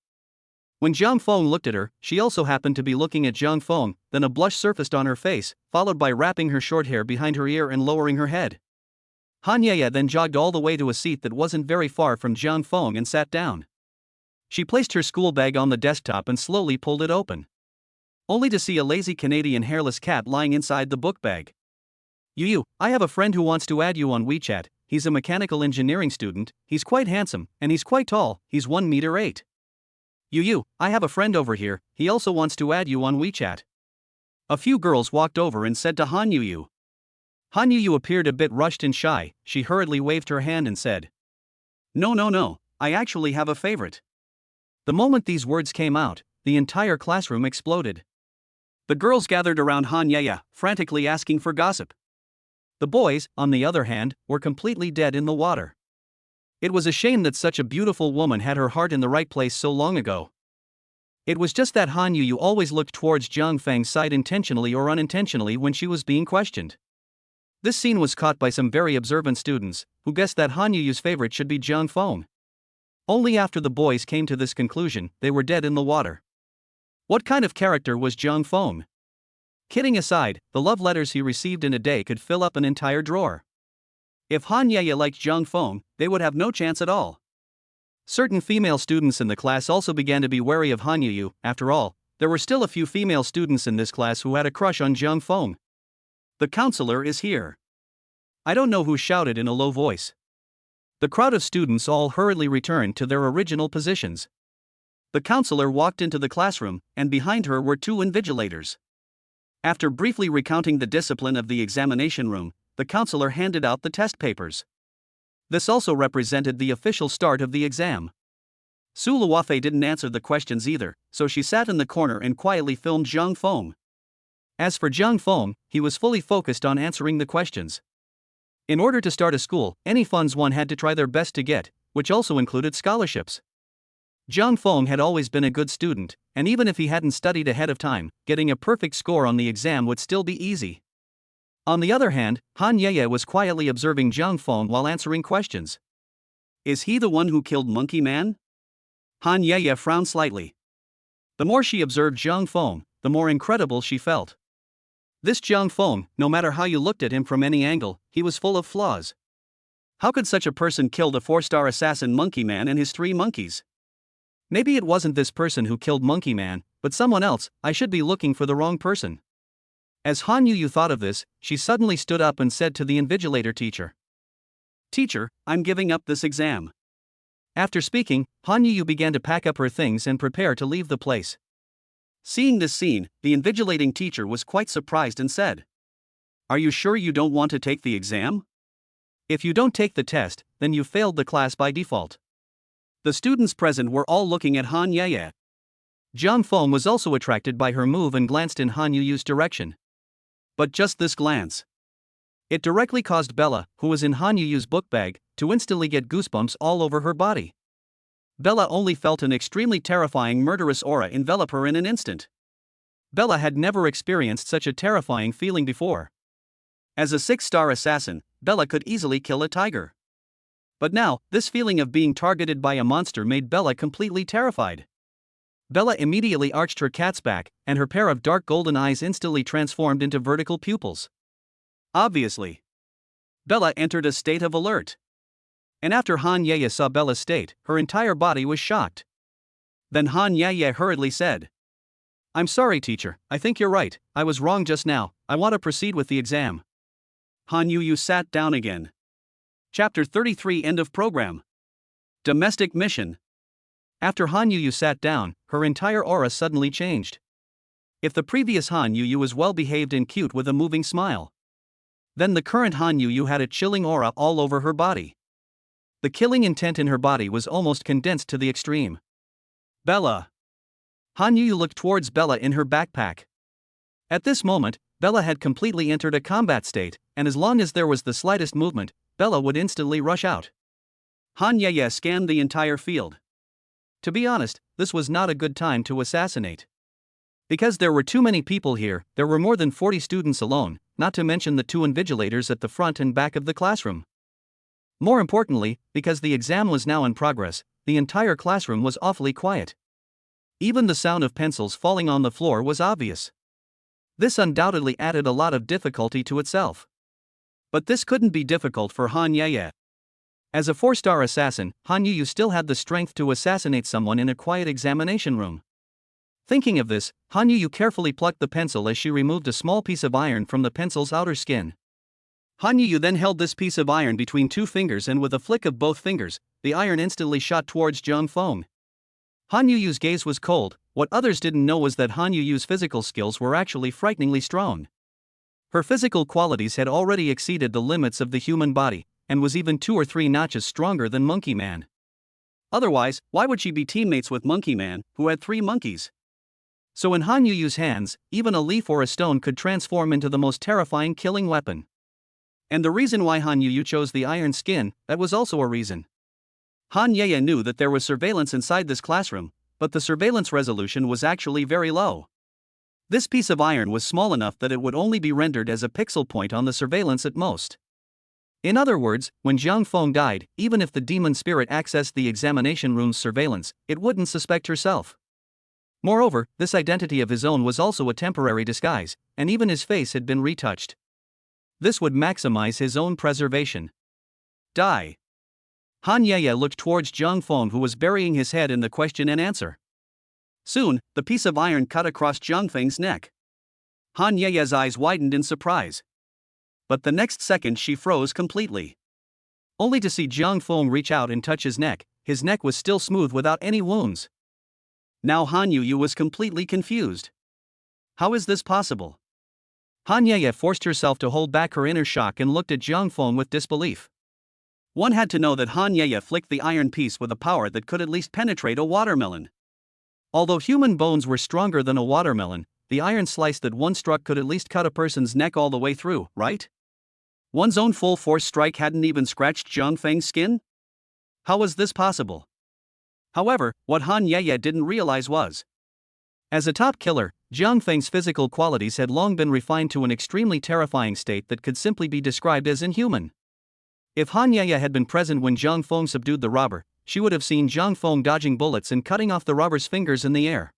When Zhang Feng looked at her, she also happened to be looking at Zhang Feng, then a blush surfaced on her face, followed by wrapping her short hair behind her ear and lowering her head. Han Yeye then jogged all the way to a seat that wasn't very far from Zhang Feng and sat down. She placed her school bag on the desktop and slowly pulled it open, only to see a lazy Canadian hairless cat lying inside the book bag. "Yu, I have a friend who wants to add you on WeChat. He's a mechanical engineering student, he's quite handsome, and he's quite tall, he's 1 meter 8. Yu, I have a friend over here, he also wants to add you on WeChat." A few girls walked over and said to Han Yu. Han Yu appeared a bit rushed and shy. She hurriedly waved her hand and said, No, I actually have a favorite." The moment these words came out, the entire classroom exploded. The girls gathered around Han Yeye, frantically asking for gossip. The boys, on the other hand, were completely dead in the water. It was a shame that such a beautiful woman had her heart in the right place so long ago. It was just that Han Yu always looked towards Zhang Feng's side intentionally or unintentionally when she was being questioned. This scene was caught by some very observant students, who guessed that Han Yu's favorite should be Zhang Feng. Only after the boys came to this conclusion, they were dead in the water. What kind of character was Zhang Feng? Kidding aside, the love letters he received in a day could fill up an entire drawer. If Han Yeye liked Zhang Feng, they would have no chance at all. Certain female students in the class also began to be wary of Han Yu. After all, there were still a few female students in this class who had a crush on Zhang Feng. "The counselor is here." I don't know who shouted in a low voice. The crowd of students all hurriedly returned to their original positions. The counselor walked into the classroom, and behind her were 2 invigilators. After briefly recounting the discipline of the examination room, the counselor handed out the test papers. This also represented the official start of the exam. Su Luofei didn't answer the questions either, so she sat in the corner and quietly filmed Zhang Feng. As for Zhang Feng, he was fully focused on answering the questions. In order to start a school, any funds one had to try their best to get, which also included scholarships. Zhang Feng had always been a good student, and even if he hadn't studied ahead of time, getting a perfect score on the exam would still be easy. On the other hand, Han Yeye was quietly observing Zhang Feng while answering questions. "Is he the one who killed Monkey Man?" Han Yeye frowned slightly. The more she observed Zhang Feng, the more incredible she felt. This Zhang Feng, no matter how you looked at him from any angle, he was full of flaws. How could such a person kill the 4-star assassin Monkey Man and his 3 monkeys? Maybe it wasn't this person who killed Monkey Man, but someone else. I should be looking for the wrong person. As Han Yu thought of this, she suddenly stood up and said to the invigilator teacher, "Teacher, I'm giving up this exam." After speaking, Han Yu began to pack up her things and prepare to leave the place. Seeing this scene, the invigilating teacher was quite surprised and said, "Are you sure you don't want to take the exam? If you don't take the test, then you failed the class by default." The students present were all looking at Han Yeye. Zhang Feng was also attracted by her move and glanced in Han Yu's direction. But just this glance. It directly caused Bella, who was in Han Yu's book bag, to instantly get goosebumps all over her body. Bella only felt an extremely terrifying murderous aura envelop her in an instant. Bella had never experienced such a terrifying feeling before. As a 6-star assassin, Bella could easily kill a tiger. But now, this feeling of being targeted by a monster made Bella completely terrified. Bella immediately arched her cat's back, and her pair of dark golden eyes instantly transformed into vertical pupils. Obviously, Bella entered a state of alert. And after Han Yeye saw Bella's state, her entire body was shocked. Then Han Yeye hurriedly said, "I'm sorry, teacher, I think you're right, I was wrong just now, I want to proceed with the exam." Han Yu sat down again. Chapter 33 End of program. Domestic mission. After Han Yu sat down, her entire aura suddenly changed. If the previous Han Yu was well-behaved and cute with a moving smile, then the current Han Yu had a chilling aura all over her body. The killing intent in her body was almost condensed to the extreme. Bella. Han Yu looked towards Bella in her backpack. At this moment, Bella had completely entered a combat state, and as long as there was the slightest movement, Bella would instantly rush out. Han Ye scanned the entire field. To be honest, this was not a good time to assassinate. Because there were too many people here, there were more than 40 students alone, not to mention the 2 invigilators at the front and back of the classroom. More importantly, because the exam was now in progress, the entire classroom was awfully quiet. Even the sound of pencils falling on the floor was obvious. This undoubtedly added a lot of difficulty to itself. But this couldn't be difficult for Han Ye. As a 4-star assassin, Han Yu still had the strength to assassinate someone in a quiet examination room. Thinking of this, Han Yu carefully plucked the pencil as she removed a small piece of iron from the pencil's outer skin. Han Yu then held this piece of iron between 2 fingers, and with a flick of both fingers, the iron instantly shot towards Zhang Feng. Han Yu's gaze was cold. What others didn't know was that Han Yu's physical skills were actually frighteningly strong. Her physical qualities had already exceeded the limits of the human body, and was even 2 or 3 notches stronger than Monkey Man. Otherwise, why would she be teammates with Monkey Man, who had 3 monkeys? So in Han Yu's hands, even a leaf or a stone could transform into the most terrifying killing weapon. And the reason why Han Yu chose the iron skin, that was also a reason. Han Ye knew that there was surveillance inside this classroom, but the surveillance resolution was actually very low. This piece of iron was small enough that it would only be rendered as a pixel point on the surveillance at most. In other words, when Zhang Feng died, even if the demon spirit accessed the examination room's surveillance, it wouldn't suspect herself. Moreover, this identity of his own was also a temporary disguise, and even his face had been retouched. This would maximize his own preservation. Die. Han Ye looked towards Zhang Feng, who was burying his head in the question and answer. Soon, the piece of iron cut across Zhang Feng's neck. Han Ye's eyes widened in surprise. But the next second she froze completely. Only to see Zhang Feng reach out and touch his neck was still smooth without any wounds. Now Han Yu was completely confused. How is this possible? Han Ye forced herself to hold back her inner shock and looked at Zhang Feng with disbelief. One had to know that Han Ye flicked the iron piece with a power that could at least penetrate a watermelon. Although human bones were stronger than a watermelon, the iron slice that one struck could at least cut a person's neck all the way through, right? One's own full force strike hadn't even scratched Zhang Feng's skin? How was this possible? However, what Han Ye didn't realize was, as a top killer, Zhang Feng's physical qualities had long been refined to an extremely terrifying state that could simply be described as inhuman. If Han Ye had been present when Zhang Feng subdued the robber, she would have seen Zhang Feng dodging bullets and cutting off the robber's fingers in the air.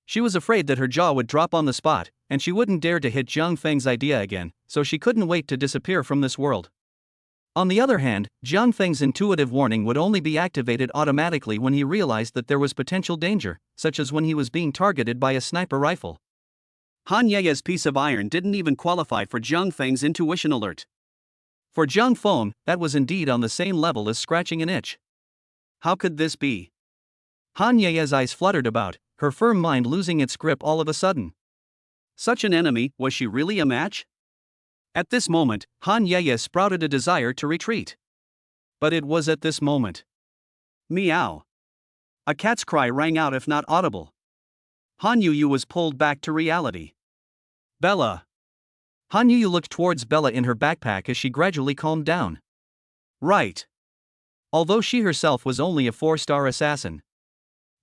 She was afraid that her jaw would drop on the spot, and she wouldn't dare to hit Zhang Feng's idea again, so she couldn't wait to disappear from this world. On the other hand, Zhang Feng's intuitive warning would only be activated automatically when he realized that there was potential danger, such as when he was being targeted by a sniper rifle. Han Ye's piece of iron didn't even qualify for Zhang Feng's intuition alert. For Zhang Feng, that was indeed on the same level as scratching an itch. How could this be? Han Ye's eyes fluttered about, her firm mind losing its grip all of a sudden. Such an enemy, was she really a match? At this moment, Han Ye sprouted a desire to retreat. But it was at this moment. Meow. A cat's cry rang out, if not audible. Han Yu was pulled back to reality. Bella. Han Yu looked towards Bella in her backpack as she gradually calmed down. Right. Although she herself was only a 4-star assassin.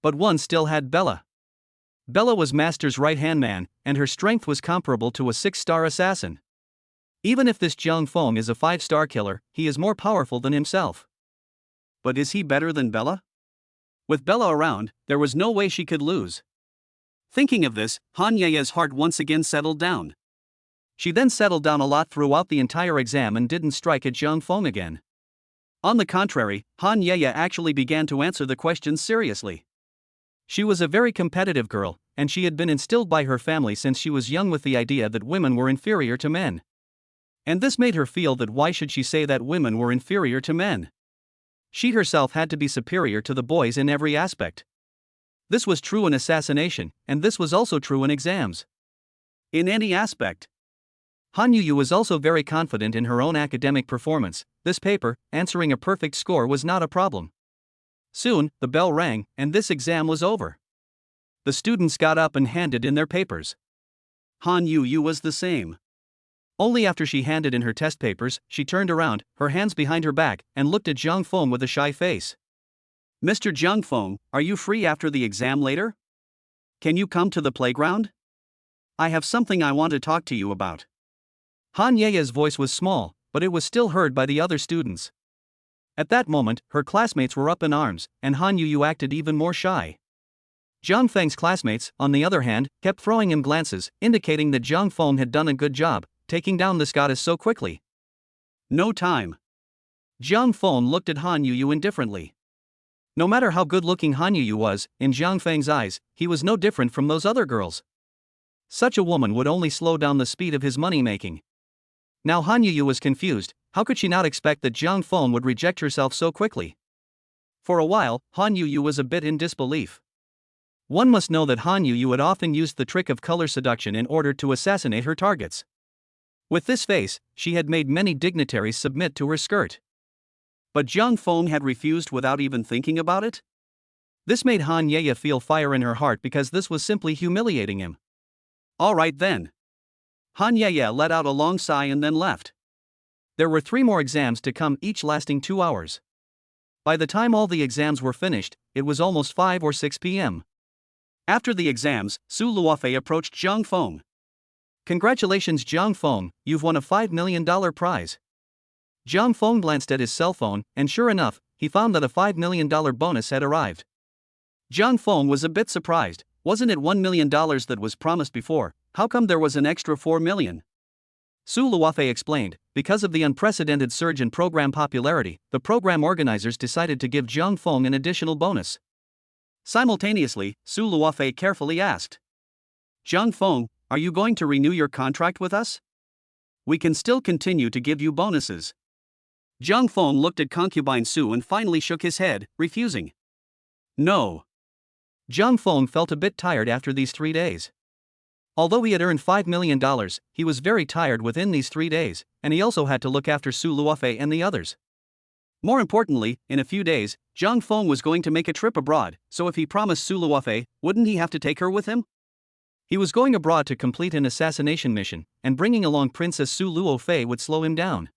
But one still had Bella. Bella was Master's right-hand man, and her strength was comparable to a 6-star assassin. Even if this Zhang Feng is a 5-star killer, he is more powerful than himself. But is he better than Bella? With Bella around, there was no way she could lose. Thinking of this, Han Ye's heart once again settled down. She then settled down a lot throughout the entire exam and didn't strike at Zhang Feng again. On the contrary, Han Ye actually began to answer the questions seriously. She was a very competitive girl, and she had been instilled by her family since she was young with the idea that women were inferior to men. And this made her feel that why should she say that women were inferior to men? She herself had to be superior to the boys in every aspect. This was true in Assassination, and this was also true in exams. In any aspect. Han Yu was also very confident in her own academic performance. This paper, answering a perfect score, was not a problem. Soon, the bell rang, and this exam was over. The students got up and handed in their papers. Han Yu was the same. Only after she handed in her test papers, she turned around, her hands behind her back, and looked at Zhang Feng with a shy face. "Mr. Zhang Feng, are you free after the exam later? Can you come to the playground? I have something I want to talk to you about." Han Ye's voice was small, but it was still heard by the other students. At that moment, her classmates were up in arms, and Han Yu acted even more shy. Zhang Feng's classmates, on the other hand, kept throwing him glances, indicating that Zhang Feng had done a good job, taking down this goddess so quickly. No time. Zhang Feng looked at Han Yu indifferently. No matter how good-looking Han Yu was, in Zhang Feng's eyes, he was no different from those other girls. Such a woman would only slow down the speed of his money-making. Now Han Yu was confused. How could she not expect that Zhang Feng would reject herself so quickly? For a while, Han Yu was a bit in disbelief. One must know that Han Yu had often used the trick of color seduction in order to assassinate her targets. With this face, she had made many dignitaries submit to her skirt. But Zhang Feng had refused without even thinking about it? This made Han Ye feel fire in her heart because this was simply humiliating him. All right then. Han Ye let out a long sigh and then left. There were 3 more exams to come, each lasting 2 hours. By the time all the exams were finished, it was almost 5 or 6 p.m. After the exams, Su Luofei approached Zhang Feng. "Congratulations, Zhang Feng, you've won a $5 million prize." Zhang Feng glanced at his cell phone, and sure enough, he found that a $5 million bonus had arrived. Zhang Feng was a bit surprised. Wasn't it $1 million that was promised before? How come there was an extra $4 million? Su Luofei explained, because of the unprecedented surge in program popularity, the program organizers decided to give Zhang Feng an additional bonus. Simultaneously, Su Luofei carefully asked, "Zhang Feng, are you going to renew your contract with us? We can still continue to give you bonuses." Zhang Feng looked at concubine Su and finally shook his head, refusing. No. Zhang Feng felt a bit tired after these 3 days. Although he had earned $5 million, he was very tired within these 3 days, and he also had to look after Su Luofei and the others. More importantly, in a few days, Zhang Feng was going to make a trip abroad, so if he promised Su Luofei, wouldn't he have to take her with him? He was going abroad to complete an assassination mission, and bringing along Princess Su Luofei would slow him down.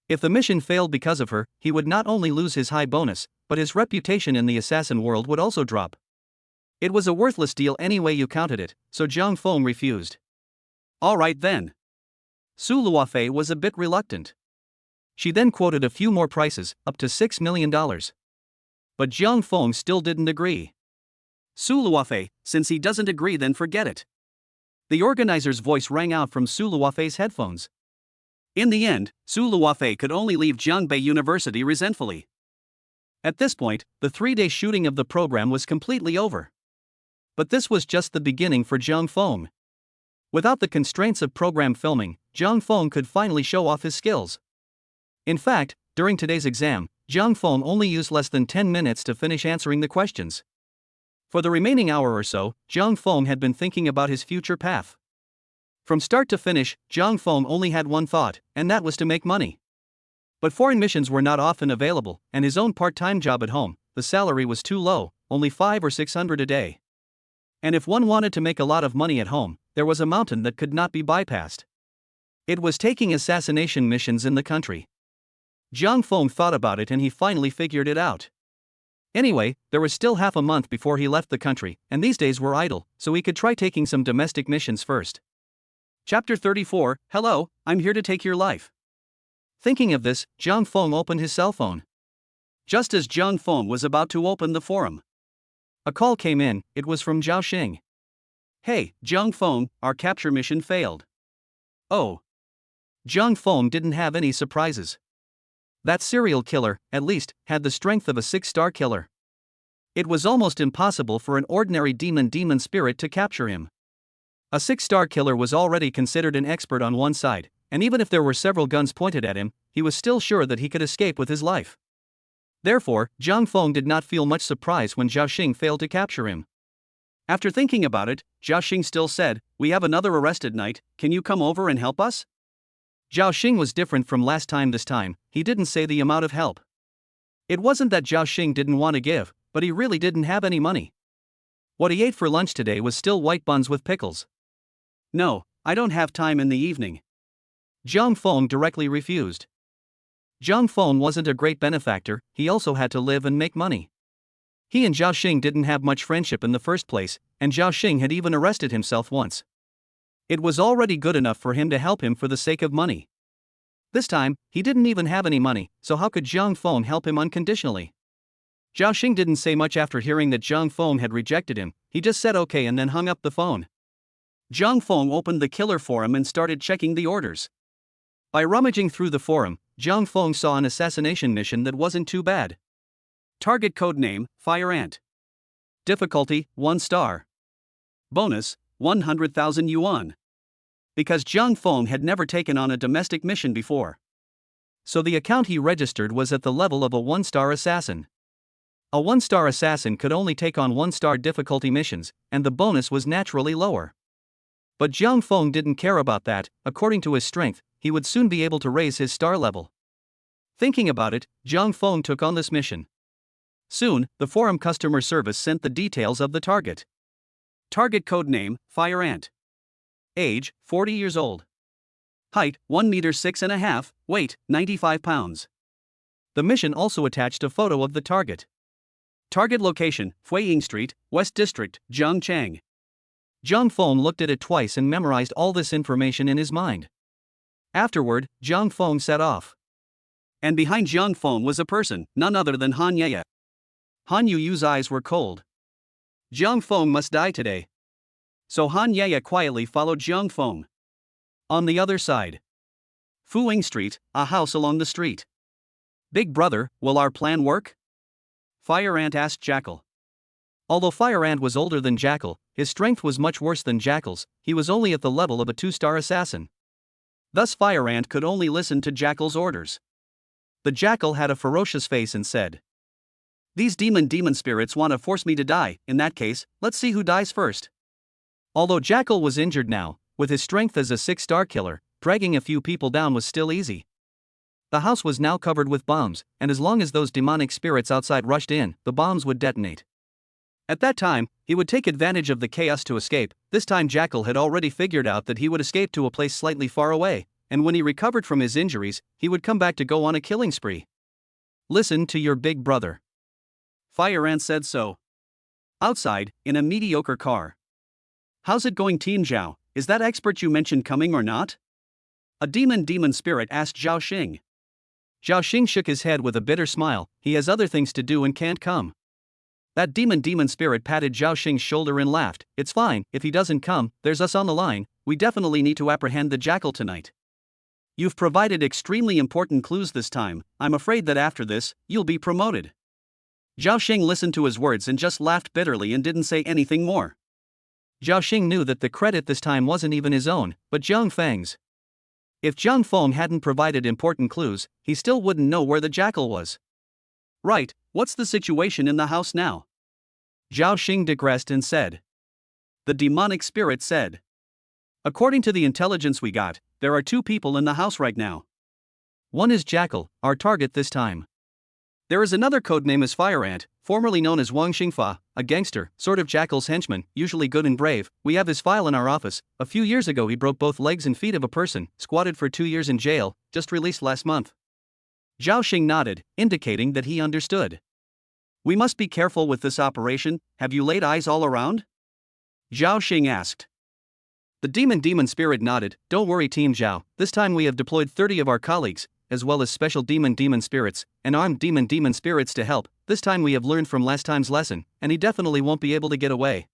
If the mission failed because of her, he would not only lose his high bonus, but his reputation in the assassin world would also drop. It was a worthless deal any way you counted it, so Zhang Feng refused. All right then. Su Luofei was a bit reluctant. She then quoted a few more prices, up to $6 million. But Zhang Feng still didn't agree. "Su Luofei, since he doesn't agree, then forget it." The organizer's voice rang out from Su Luofei's headphones. In the end, Su Luofei could only leave Jiangbei University resentfully. At this point, the 3-day shooting of the program was completely over. But this was just the beginning for Zhang Feng. Without the constraints of program filming, Zhang Feng could finally show off his skills. In fact, during today's exam, Zhang Feng only used less than 10 minutes to finish answering the questions. For the remaining hour or so, Zhang Feng had been thinking about his future path. From start to finish, Zhang Feng only had one thought, and that was to make money. But foreign missions were not often available, and his own part-time job at home, the salary was too low, only $500 or $600 a day. And if one wanted to make a lot of money at home, there was a mountain that could not be bypassed. It was taking assassination missions in the country. Zhang Feng thought about it and he finally figured it out. Anyway, there was still half a month before he left the country, and these days were idle, so he could try taking some domestic missions first. Chapter 34, Hello, I'm here to take your life. Thinking of this, Zhang Feng opened his cell phone. Just as Zhang Feng was about to open the forum, a call came in. It was from Zhao Xing. "Hey, Zhang Feng, our capture mission failed." Oh. Zhang Feng didn't have any surprises. That serial killer, at least, had the strength of a 6-star killer. It was almost impossible for an ordinary demon spirit to capture him. A 6-star killer was already considered an expert on one side, and even if there were several guns pointed at him, he was still sure that he could escape with his life. Therefore, Zhang Feng did not feel much surprise when Zhao Xing failed to capture him. After thinking about it, Zhao Xing still said, "We have another arrested knight, can you come over and help us?" Zhao Xing was different from last time. This time, he didn't say the amount of help. It wasn't that Zhao Xing didn't want to give, but he really didn't have any money. What he ate for lunch today was still white buns with pickles. "No, I don't have time in the evening." Zhang Feng directly refused. Zhang Feng wasn't a great benefactor, he also had to live and make money. He and Zhao Xing didn't have much friendship in the first place, and Zhao Xing had even arrested himself once. It was already good enough for him to help him for the sake of money. This time, he didn't even have any money, so how could Zhang Feng help him unconditionally? Zhao Xing didn't say much after hearing that Zhang Feng had rejected him, he just said okay and then hung up the phone. Zhang Feng opened the killer forum and started checking the orders. By rummaging through the forum, Zhang Feng saw an assassination mission that wasn't too bad. Target codename, Fire Ant. Difficulty, 1 star. Bonus, 100,000 yuan. Because Zhang Feng had never taken on a domestic mission before. So the account he registered was at the level of a 1-star assassin. A 1-star assassin could only take on 1-star difficulty missions, and the bonus was naturally lower. But Zhang Feng didn't care about that, according to his strength, he would soon be able to raise his star level. Thinking about it, Zhang Feng took on this mission. Soon, the forum customer service sent the details of the target. Target codename, Fire Ant. Age, 40 years old. Height, 1 meter 6.5, weight, 95 pounds. The mission also attached a photo of the target. Target location, Fuiying Street, West District, Zhangchang. Zhang Feng looked at it twice and memorized all this information in his mind. Afterward, Zhang Feng set off. And behind Zhang Feng was a person, none other than Han Yeye. Han Yu's eyes were cold. Zhang Feng must die today. So Han Yeye quietly followed Zhang Feng. On the other side. Fuiying Street, a house along the street. "Big brother, will our plan work?" Fire Ant asked Jackal. Although Fire Ant was older than Jackal, his strength was much worse than Jackal's, he was only at the level of a 2-star assassin. Thus Fire Ant could only listen to Jackal's orders. The Jackal had a ferocious face and said, "These demon spirits want to force me to die, in that case, let's see who dies first." Although Jackal was injured now, with his strength as a 6-star killer, dragging a few people down was still easy. The house was now covered with bombs, and as long as those demonic spirits outside rushed in, the bombs would detonate. At that time, he would take advantage of the chaos to escape. This time Jackal had already figured out that he would escape to a place slightly far away, and when he recovered from his injuries, he would come back to go on a killing spree. "Listen to your big brother." Fire Ant said so. Outside, in a mediocre car. "How's it going, Team Zhao? Is that expert you mentioned coming or not?" A demon spirit asked Zhao Xing. Zhao Xing shook his head with a bitter smile, he has other things to do and can't come. That demon spirit patted Zhao Xing's shoulder and laughed, "It's fine, if he doesn't come, there's us on the line, we definitely need to apprehend the Jackal tonight. You've provided extremely important clues this time, I'm afraid that after this, you'll be promoted." Zhao Xing listened to his words and just laughed bitterly and didn't say anything more. Zhao Xing knew that the credit this time wasn't even his own, but Zhang Feng's. If Zhang Feng hadn't provided important clues, he still wouldn't know where the Jackal was. "Right, what's the situation in the house now?" Zhao Xing digressed and said. The demonic spirit said. "According to the intelligence we got, there are 2 people in the house right now. One is Jackal, our target this time. There is another codename as Fire Ant, formerly known as Wang Xingfa, a gangster, sort of Jackal's henchman, usually good and brave. We have his file in our office. A few years ago he broke both legs and feet of a person, squatted for 2 years in jail, just released last month." Zhao Xing nodded, indicating that he understood. "We must be careful with this operation, have you laid eyes all around?" Zhao Xing asked. The demon spirit nodded, "Don't worry Team Zhao, this time we have deployed 30 of our colleagues, as well as special demon spirits, and armed demon spirits to help. This time we have learned from last time's lesson, and he definitely won't be able to get away."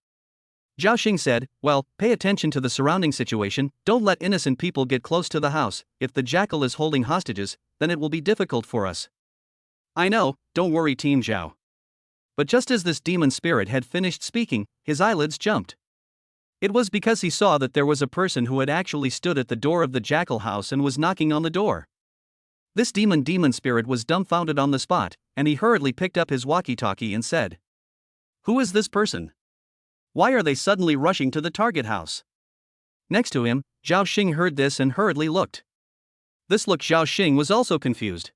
Zhao Xing said, "Well, pay attention to the surrounding situation, don't let innocent people get close to the house, if the Jackal is holding hostages, then it will be difficult for us." "I know, don't worry Team Zhao." But just as this demon spirit had finished speaking, his eyelids jumped. It was because he saw that there was a person who had actually stood at the door of the Jackal house and was knocking on the door. This demon spirit was dumbfounded on the spot, and he hurriedly picked up his walkie-talkie and said, "Who is this person? Why are they suddenly rushing to the target house?" Next to him, Zhao Xing heard this and hurriedly looked. This look, Zhao Xing was also confused.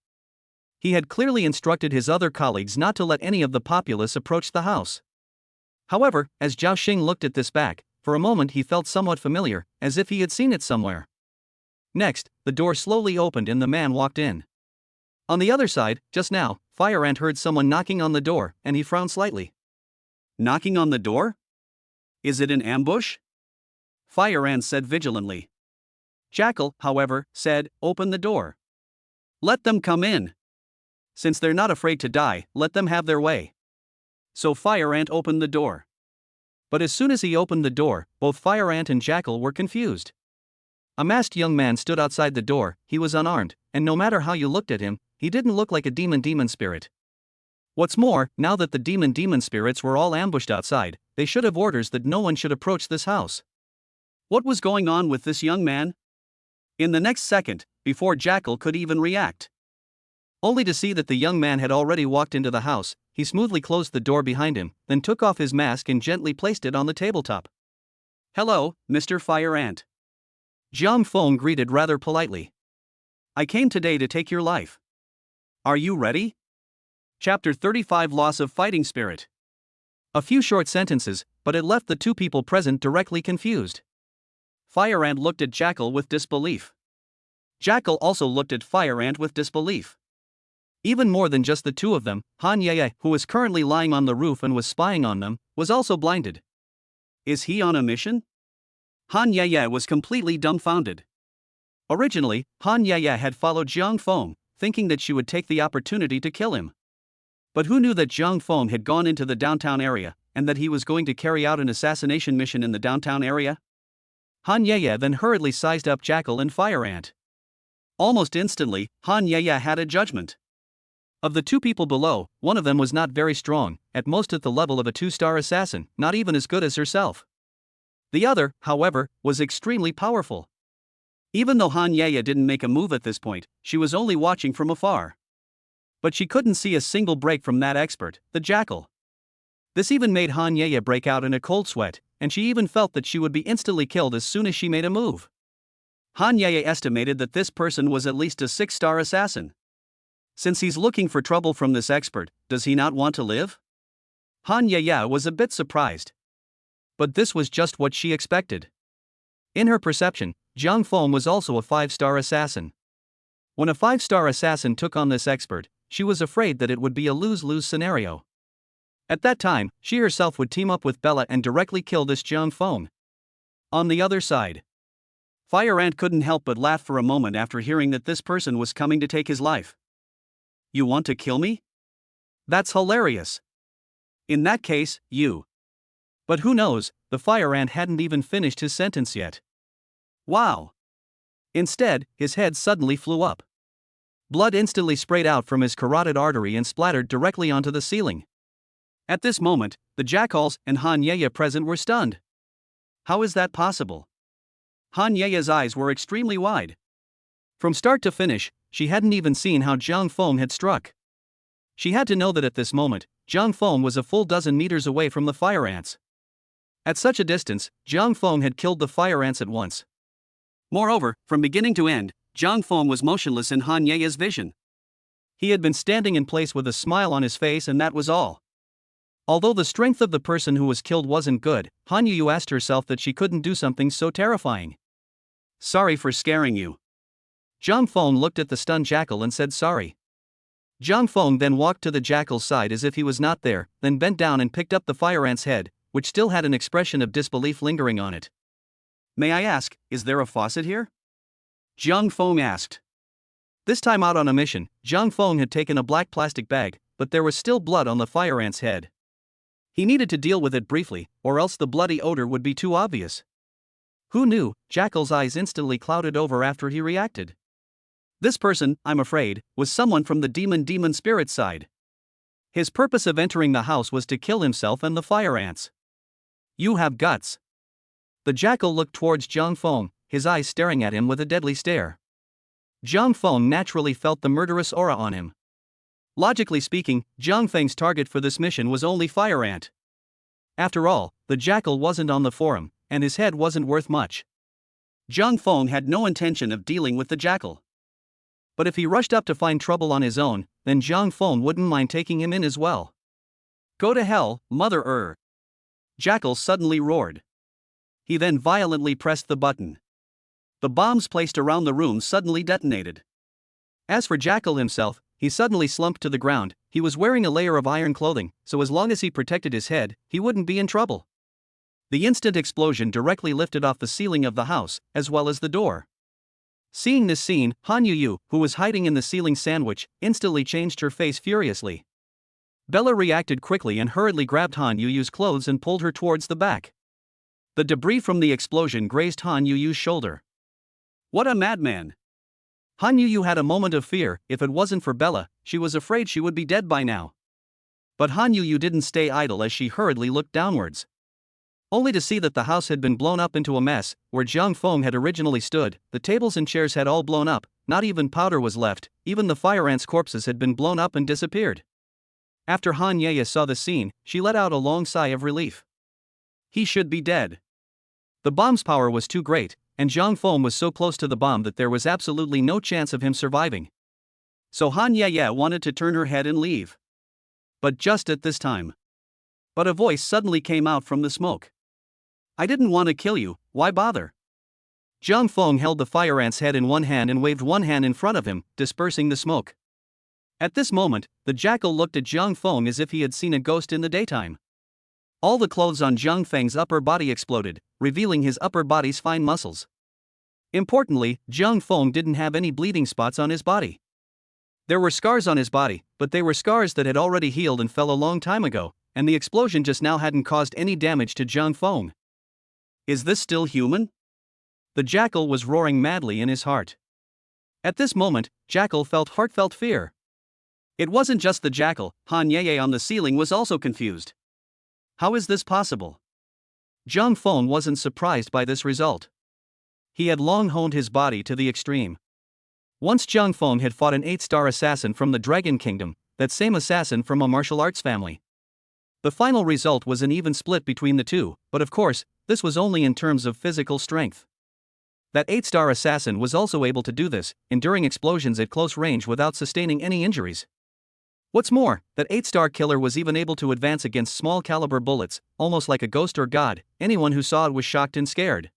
He had clearly instructed his other colleagues not to let any of the populace approach the house. However, as Zhao Xing looked at this back, for a moment he felt somewhat familiar, as if he had seen it somewhere. Next, the door slowly opened and the man walked in. On the other side, just now, Fire Ant heard someone knocking on the door, and he frowned slightly. "Knocking on the door? Is it an ambush?" Fire Ant said vigilantly. Jackal, however, said, "Open the door. Let them come in. Since they're not afraid to die, let them have their way." So Fire Ant opened the door. But as soon as he opened the door, both Fire Ant and Jackal were confused. A masked young man stood outside the door. He was unarmed, and no matter how you looked at him, he didn't look like a demon spirit. What's more, now that the demon spirits were all ambushed outside, they should have orders that no one should approach this house. What was going on with this young man? In the next second, before Jackal could even react, only to see that the young man had already walked into the house, he smoothly closed the door behind him, then took off his mask and gently placed it on the tabletop. "Hello, Mr. Fire Ant." Jiang Feng greeted rather politely. "I came today to take your life. Are you ready?" Chapter 35, Loss of Fighting Spirit. A few short sentences, but it left the two people present directly confused. Fire Ant looked at Jackal with disbelief. Jackal also looked at Fire Ant with disbelief. Even more than just the two of them, Han Yeye, who was currently lying on the roof and was spying on them, was also blinded. Is he on a mission? Han Yeye was completely dumbfounded. Originally, Han Yeye had followed Jiang Feng, thinking that she would take the opportunity to kill him. But who knew that Jiang Feng had gone into the downtown area, and that he was going to carry out an assassination mission in the downtown area? Han Yeye then hurriedly sized up Jackal and Fire Ant. Almost instantly, Han Yeye had a judgment. Of the two people below, one of them was not very strong, at most at the level of a 2-star assassin, not even as good as herself. The other, however, was extremely powerful. Even though Han Yeye didn't make a move at this point, she was only watching from afar. But she couldn't see a single break from that expert, the Jackal. This even made Han Yeye break out in a cold sweat, and she even felt that she would be instantly killed as soon as she made a move. Han Yeye estimated that this person was at least a 6-star assassin. Since he's looking for trouble from this expert, does he not want to live? Han Yeye was a bit surprised. But this was just what she expected. In her perception, Jiang Feng was also a 5-star assassin. When a 5-star assassin took on this expert, she was afraid that it would be a lose-lose scenario. At that time, she herself would team up with Bella and directly kill this Jiang Feng. On the other side, Fire Ant couldn't help but laugh for a moment after hearing that this person was coming to take his life. "You want to kill me? That's hilarious. In that case, you..." But who knows, the Fire Ant hadn't even finished his sentence yet. Wow! Instead, his head suddenly flew up. Blood instantly sprayed out from his carotid artery and splattered directly onto the ceiling. At this moment, the Jackals and Han Yeye present were stunned. How is that possible? Han Yeye's eyes were extremely wide. From start to finish, she hadn't even seen how Jiang Feng had struck. She had to know that at this moment, Jiang Feng was a full dozen meters away from the Fire Ants. At such a distance, Jiang Feng had killed the Fire Ants at once. Moreover, from beginning to end, Jiang Feng was motionless in Han Yeye's vision. He had been standing in place with a smile on his face, and that was all. Although the strength of the person who was killed wasn't good, Han Yu asked herself that she couldn't do something so terrifying. "Sorry for scaring you." Jiang Feng looked at the stunned Jackal and said sorry. Jiang Feng then walked to the Jackal's side as if he was not there, then bent down and picked up the Fire Ant's head, which still had an expression of disbelief lingering on it. "May I ask, is there a faucet here?" Jiang Feng asked. This time out on a mission, Jiang Feng had taken a black plastic bag, but there was still blood on the Fire Ant's head. He needed to deal with it briefly, or else the bloody odor would be too obvious. Who knew? Jackal's eyes instantly clouded over after he reacted. This person, I'm afraid, was someone from the demon spirit side. His purpose of entering the house was to kill himself and the Fire Ants. You have guts. The Jackal looked towards Jiang Feng, his eyes staring at him with a deadly stare. Zhang Feng naturally felt the murderous aura on him. Logically speaking, Zhang Feng's target for this mission was only Fire Ant. After all, the jackal wasn't on the forum, and his head wasn't worth much. Zhang Feng had no intention of dealing with the jackal. But if he rushed up to find trouble on his own, then Zhang Feng wouldn't mind taking him in as well. Go to hell, mother. Jackal suddenly roared. He then violently pressed the button. The bombs placed around the room suddenly detonated. As for Jackal himself, he suddenly slumped to the ground. He was wearing a layer of iron clothing, so as long as he protected his head, he wouldn't be in trouble. The instant explosion directly lifted off the ceiling of the house, as well as the door. Seeing this scene, Han Yu, who was hiding in the ceiling sandwich, instantly changed her face furiously. Bella reacted quickly and hurriedly grabbed Han Yu's clothes and pulled her towards the back. The debris from the explosion grazed Han Yu's shoulder. What a madman! Han Yu had a moment of fear. If it wasn't for Bella, she was afraid she would be dead by now. But Han Yu didn't stay idle as she hurriedly looked downwards. Only to see that the house had been blown up into a mess. Where Zhang Feng had originally stood, the tables and chairs had all blown up, not even powder was left, even the Fire Ants' corpses had been blown up and disappeared. After Han Ye saw the scene, she let out a long sigh of relief. He should be dead. The bomb's power was too great, and Zhang Feng was so close to the bomb that there was absolutely no chance of him surviving. So Han Ye wanted to turn her head and leave. But just at this time. But a voice suddenly came out from the smoke. I didn't want to kill you, why bother? Zhang Feng held the Fire Ant's head in one hand and waved one hand in front of him, dispersing the smoke. At this moment, the jackal looked at Zhang Feng as if he had seen a ghost in the daytime. All the clothes on Zhang Feng's upper body exploded, revealing his upper body's fine muscles. Importantly, Zhang Feng didn't have any bleeding spots on his body. There were scars on his body, but they were scars that had already healed and fell a long time ago, and the explosion just now hadn't caused any damage to Zhang Feng. Is this still human? The jackal was roaring madly in his heart. At this moment, Jackal felt heartfelt fear. It wasn't just the jackal, Han Ye on the ceiling was also confused. How is this possible? Zhang Feng wasn't surprised by this result. He had long honed his body to the extreme. Once Zhang Feng had fought an 8-star assassin from the Dragon Kingdom, that same assassin from a martial arts family. The final result was an even split between the two, but of course, this was only in terms of physical strength. That 8-star assassin was also able to do this, enduring explosions at close range without sustaining any injuries. What's more, that 8-star killer was even able to advance against small caliber bullets, almost like a ghost or god. Anyone who saw it was shocked and scared.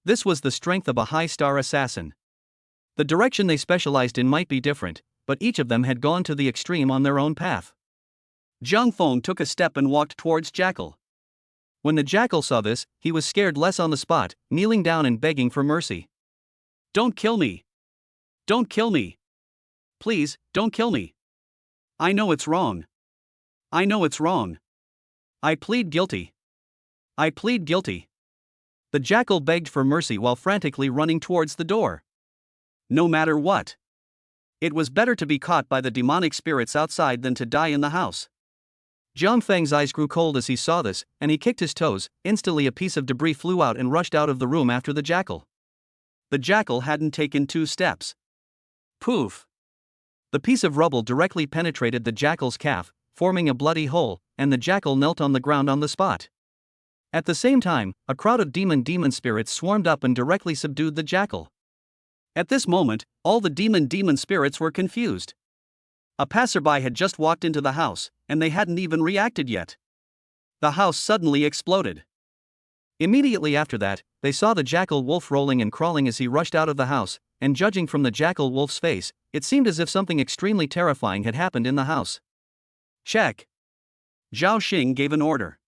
This was the strength of a high-star assassin. The direction they specialized in might be different, but each of them had gone to the extreme on their own path. Zhang Feng took a step and walked towards Jackal. When the jackal saw this, he was scared less on the spot, kneeling down and begging for mercy. Don't kill me. Don't kill me. Please, don't kill me. I know it's wrong. I know it's wrong. I plead guilty. I plead guilty. The jackal begged for mercy while frantically running towards the door. No matter what. It was better to be caught by the demonic spirits outside than to die in the house. Zhang Feng's eyes grew cold as he saw this, and he kicked his toes. Instantly a piece of debris flew out and rushed out of the room after the jackal. The jackal hadn't taken 2 steps. Poof! The piece of rubble directly penetrated the jackal's calf, forming a bloody hole, and the jackal knelt on the ground on the spot. At the same time, a crowd of demon spirits swarmed up and directly subdued the jackal. At this moment, all the demon spirits were confused. A passerby had just walked into the house, and they hadn't even reacted yet. The house suddenly exploded. Immediately after that, they saw the jackal wolf rolling and crawling as he rushed out of the house, and judging from the jackal wolf's face, it seemed as if something extremely terrifying had happened in the house. Check. Zhao Xing gave an order.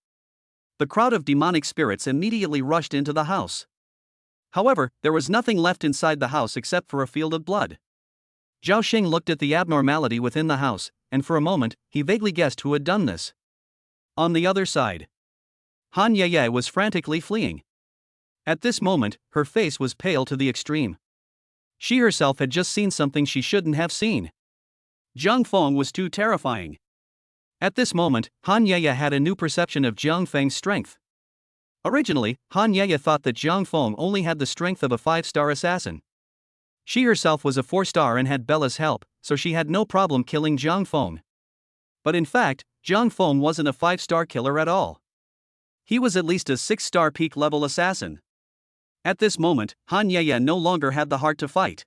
The crowd of demonic spirits immediately rushed into the house. However, there was nothing left inside the house except for a field of blood. Zhao Xing looked at the abnormality within the house, and for a moment, he vaguely guessed who had done this. On the other side, Han Ye was frantically fleeing. At this moment, her face was pale to the extreme. She herself had just seen something she shouldn't have seen. Zhang Feng was too terrifying. At this moment, Han Ye had a new perception of Zhang Feng's strength. Originally, Han Ye thought that Zhang Feng only had the strength of a 5-star assassin. She herself was a 4-star and had Bella's help, so she had no problem killing Zhang Feng. But in fact, Zhang Feng wasn't a 5-star killer at all. He was at least a 6-star peak-level assassin. At this moment, Han Yeye no longer had the heart to fight.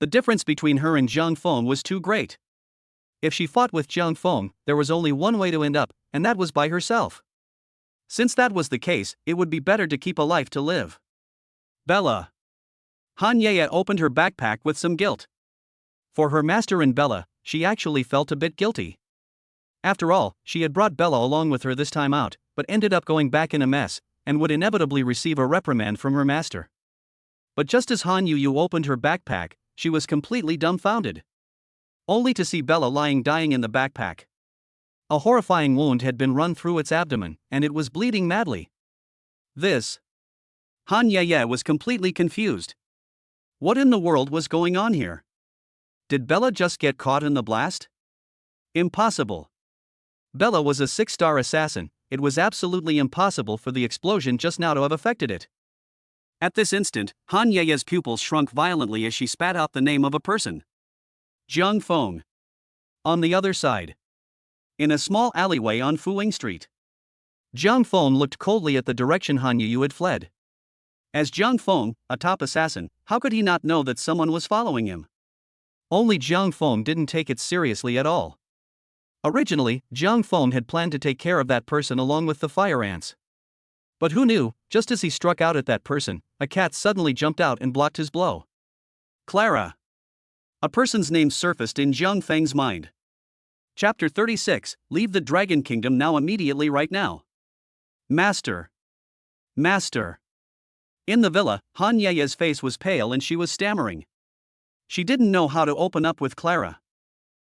The difference between her and Zhang Feng was too great. If she fought with Zhang Feng, there was only one way to end up, and that was by herself. Since that was the case, it would be better to keep a life to live. Bella. Han Yeye opened her backpack with some guilt. For her master and Bella, she actually felt a bit guilty. After all, she had brought Bella along with her this time out, but ended up going back in a mess, and would inevitably receive a reprimand from her master. But just as Han Yu opened her backpack, she was completely dumbfounded. Only to see Bella lying dying in the backpack. A horrifying wound had been run through its abdomen, and it was bleeding madly. Han Yeye was completely confused. What in the world was going on here? Did Bella just get caught in the blast? Impossible. Bella was a 6-star assassin, it was absolutely impossible for the explosion just now to have affected it. At this instant, Han Yeye's pupils shrunk violently as she spat out the name of a person. Zhang Feng. On the other side. In a small alleyway on Fuling Street. Zhang Feng looked coldly at the direction Han Yu had fled. As Zhang Feng, a top assassin, how could he not know that someone was following him? Only Zhang Feng didn't take it seriously at all. Originally, Zhang Feng had planned to take care of that person along with the fire ants. But who knew, just as he struck out at that person, a cat suddenly jumped out and blocked his blow. Clara. A person's name surfaced in Zhang Feng's mind. Chapter 36, Leave the Dragon Kingdom now immediately right now. Master. Master. In the villa, Han Yeye's face was pale and she was stammering. She didn't know how to open up with Clara.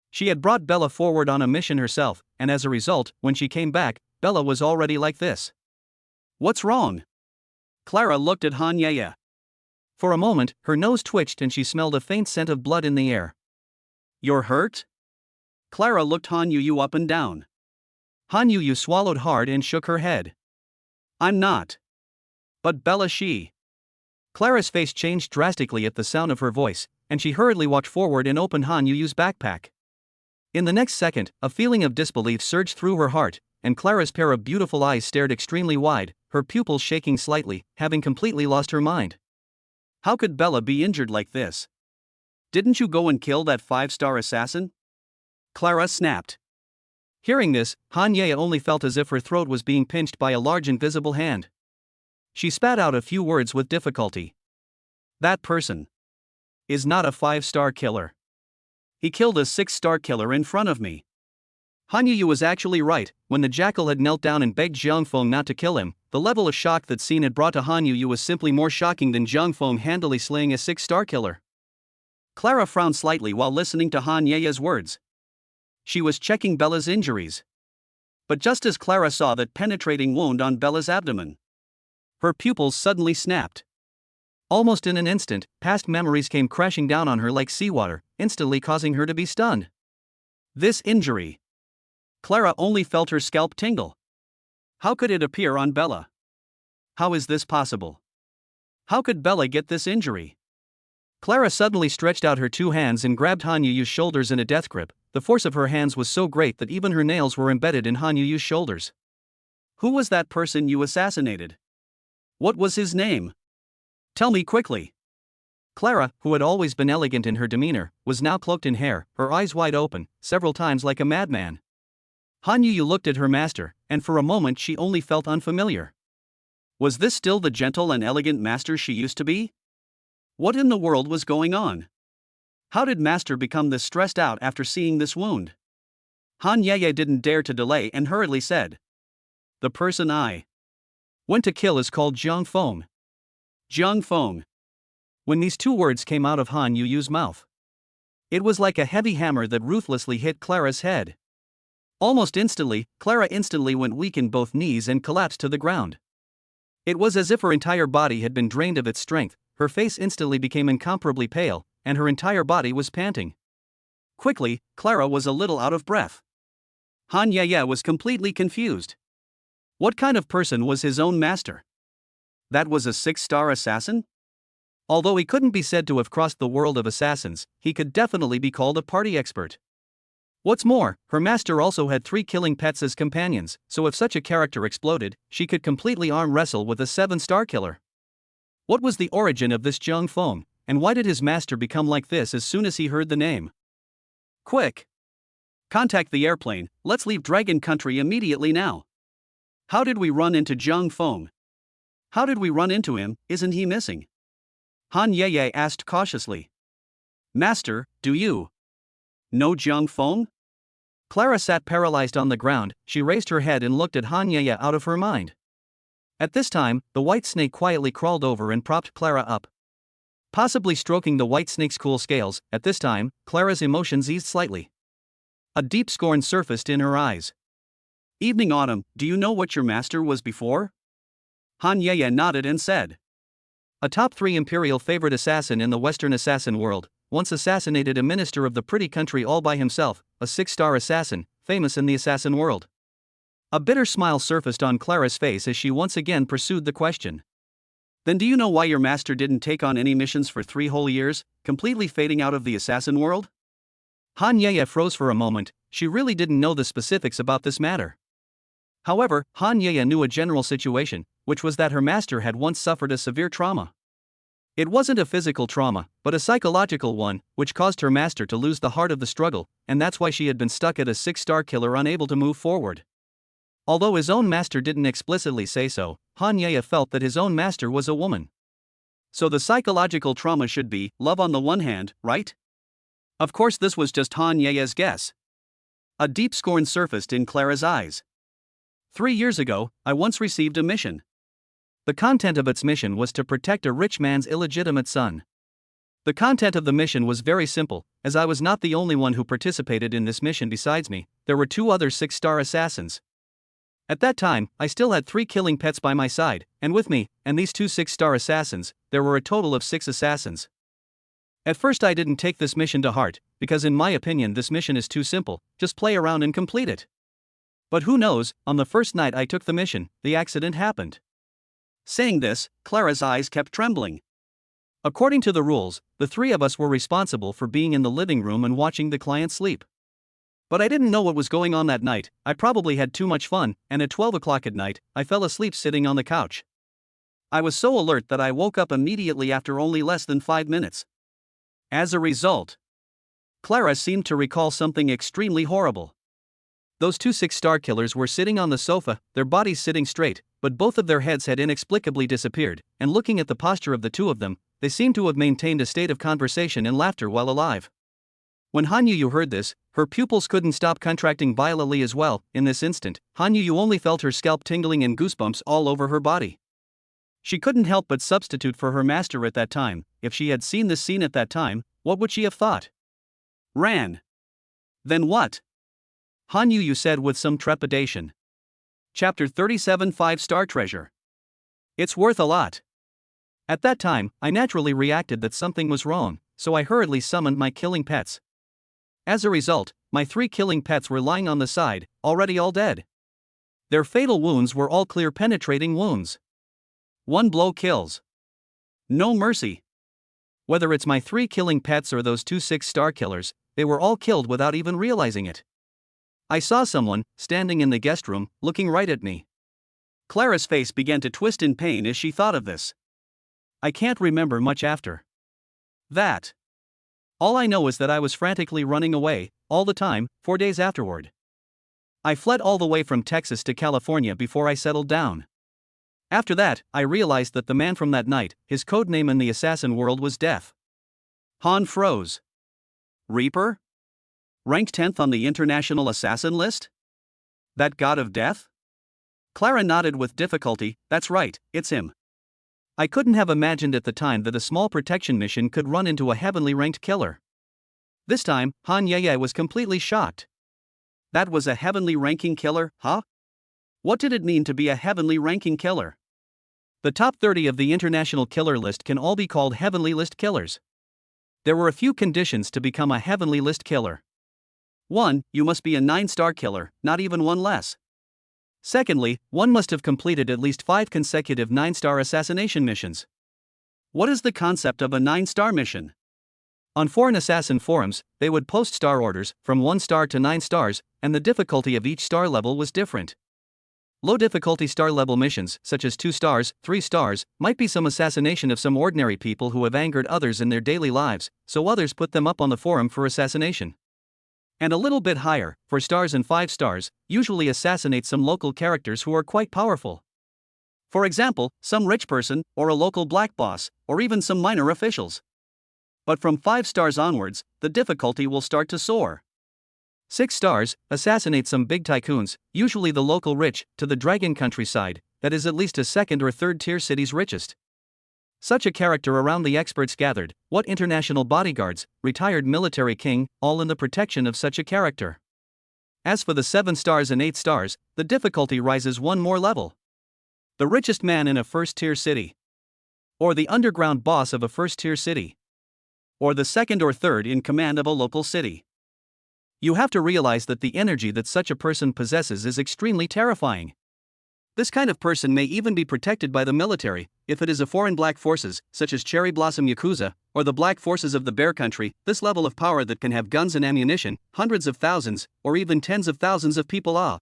She had brought Bella forward on a mission herself, and as a result, when she came back, Bella was already like this. What's wrong? Clara looked at Han Yeye. For a moment, her nose twitched and she smelled a faint scent of blood in the air. You're hurt? Clara looked Han Yu up and down. Han Yu swallowed hard and shook her head. I'm not. But Bella, she. Clara's face changed drastically at the sound of her voice, and she hurriedly walked forward and opened Han Yu's backpack. In the next second, a feeling of disbelief surged through her heart, and Clara's pair of beautiful eyes stared extremely wide, her pupils shaking slightly, having completely lost her mind. How could Bella be injured like this? Didn't you go and kill that 5-star assassin? Clara snapped. Hearing this, Han Yeye only felt as if her throat was being pinched by a large invisible hand. She spat out a few words with difficulty. That person is not a 5-star killer. He killed a 6-star killer in front of me. Han Yu was actually right. When the jackal had knelt down and begged Zhang Feng not to kill him, the level of shock that scene had brought to Han Yu was simply more shocking than Zhang Feng handily slaying a 6-star killer. Clara frowned slightly while listening to Han Yeye's words. She was checking Bella's injuries. But just as Clara saw that penetrating wound on Bella's abdomen, her pupils suddenly snapped. Almost in an instant, past memories came crashing down on her like seawater, instantly causing her to be stunned. This injury. Clara only felt her scalp tingle. How could it appear on Bella? How is this possible? How could Bella get this injury? Clara suddenly stretched out her two hands and grabbed Han Yu's shoulders in a death grip. The force of her hands was so great that even her nails were embedded in Han Yu's shoulders. Who was that person you assassinated? What was his name? Tell me quickly. Clara, who had always been elegant in her demeanor, was now cloaked in hair, her eyes wide open, several times like a madman. Han Yu looked at her master, and for a moment she only felt unfamiliar. Was this still the gentle and elegant master she used to be? What in the world was going on? How did master become this stressed out after seeing this wound? Han Yeye didn't dare to delay and hurriedly said. The person I went to kill is called Zhang Feng. Zhang Feng. When these two words came out of Han Yu's mouth, it was like a heavy hammer that ruthlessly hit Clara's head. Almost instantly, Clara instantly went weak in both knees and collapsed to the ground. It was as if her entire body had been drained of its strength, her face instantly became incomparably pale, and her entire body was panting. Quickly, Clara was a little out of breath. Han Yeye was completely confused. What kind of person was his own master? That was a 6-star assassin? Although he couldn't be said to have crossed the world of assassins, he could definitely be called a party expert. What's more, her master also had 3 killing pets as companions, so if such a character exploded, she could completely arm wrestle with a 7-star killer. What was the origin of this Zhang Feng, and why did his master become like this as soon as he heard the name? Quick! Contact the airplane, let's leave Dragon Country immediately now. How did we run into Zhang Feng? How did we run into him, isn't he missing? Han Yeye asked cautiously. Master, do you know Zhang Feng? Clara sat paralyzed on the ground. She raised her head and looked at Han Yeye out of her mind. At this time, the white snake quietly crawled over and propped Clara up. Possibly stroking the white snake's cool scales, at this time, Clara's emotions eased slightly. A deep scorn surfaced in her eyes. Evening Autumn, do you know what your master was before? Han Yeye nodded and said. A top 3 imperial favorite assassin in the Western assassin world, once assassinated a minister of the pretty country all by himself, a 6-star assassin, famous in the assassin world. A bitter smile surfaced on Clara's face as she once again pursued the question. Then do you know why your master didn't take on any missions for 3 whole years, completely fading out of the assassin world? Han Yeye froze for a moment. She really didn't know the specifics about this matter. However, Han Yeye knew a general situation, which was that her master had once suffered a severe trauma. It wasn't a physical trauma, but a psychological one, which caused her master to lose the heart of the struggle, and that's why she had been stuck at a 6-star killer unable to move forward. Although his own master didn't explicitly say so, Han Yeye felt that his own master was a woman. So the psychological trauma should be love on the one hand, right? Of course, this was just Han Yeye's guess. A deep scorn surfaced in Clara's eyes. 3 years ago, I once received a mission. The content of its mission was to protect a rich man's illegitimate son. The content of the mission was very simple, as I was not the only one who participated in this mission besides me, there were 2 other 6-star assassins. At that time, I still had 3 killing pets by my side, and with me, and these 2 6-star assassins, there were a total of 6 assassins. At first I didn't take this mission to heart, because in my opinion this mission is too simple, just play around and complete it. But who knows, on the first night I took the mission, the accident happened. Saying this, Clara's eyes kept trembling. According to the rules, the 3 of us were responsible for being in the living room and watching the client sleep. But I didn't know what was going on that night. I probably had too much fun, and at 12 o'clock at night, I fell asleep sitting on the couch. I was so alert that I woke up immediately after only less than 5 minutes. As a result, Clara seemed to recall something extremely horrible. Those 2 6-star killers were sitting on the sofa, their bodies sitting straight, but both of their heads had inexplicably disappeared, and looking at the posture of the 2 of them, they seemed to have maintained a state of conversation and laughter while alive. When Han Yu heard this, her pupils couldn't stop contracting violently as well. In this instant, Han Yu only felt her scalp tingling and goosebumps all over her body. She couldn't help but substitute for her master at that time. If she had seen this scene at that time, what would she have thought? Ran. Then what? Han Yu said with some trepidation. Chapter 37 5-Star Treasure. It's worth a lot. At that time, I naturally reacted that something was wrong, so I hurriedly summoned my killing pets. As a result, my 3 killing pets were lying on the side, already all dead. Their fatal wounds were all clear penetrating wounds. 1 blow kills. No mercy. Whether it's my 3 killing pets or those 2 6-star killers, they were all killed without even realizing it. I saw someone, standing in the guest room, looking right at me. Clara's face began to twist in pain as she thought of this. I can't remember much after that. All I know is that I was frantically running away, all the time, 4 days afterward. I fled all the way from Texas to California before I settled down. After that, I realized that the man from that night, his code name in the assassin world was Death. Han froze. Reaper? Ranked 10th on the international assassin list? That god of death? Clara nodded with difficulty. That's right, it's him. I couldn't have imagined at the time that a small protection mission could run into a heavenly ranked killer. This time, Han Yeye was completely shocked. That was a heavenly ranking killer, huh? What did it mean to be a heavenly ranking killer? The top 30 of the international killer list can all be called heavenly list killers. There were a few conditions to become a heavenly list killer. 1. You must be a 9-star killer, not even 1 less. Secondly, one must have completed at least 5 consecutive 9-star assassination missions. What is the concept of a 9-star mission? On foreign assassin forums, they would post star orders from 1 star to 9 stars, and the difficulty of each star level was different. Low difficulty star level missions, such as 2 stars, 3 stars, might be some assassination of some ordinary people who have angered others in their daily lives, so others put them up on the forum for assassination. And a little bit higher, 4 stars and 5 stars, usually assassinate some local characters who are quite powerful. For example, some rich person, or a local black boss, or even some minor officials. But from 5 stars onwards, the difficulty will start to soar. 6 stars, assassinate some big tycoons, usually the local rich, to the dragon countryside, that is at least a 2nd or 3rd tier city's richest. Such a character around the experts gathered, what international bodyguards, retired military king, all in the protection of such a character. As for the 7 stars and 8 stars, the difficulty rises one more level. The richest man in a 1st tier city. Or the underground boss of a 1st tier city. Or the 2nd or 3rd in command of a local city. You have to realize that the energy that such a person possesses is extremely terrifying. This kind of person may even be protected by the military, if it is a foreign black forces, such as Cherry Blossom Yakuza, or the black forces of the Bear Country. This level of power that can have guns and ammunition, hundreds of thousands, or even tens of thousands of people off.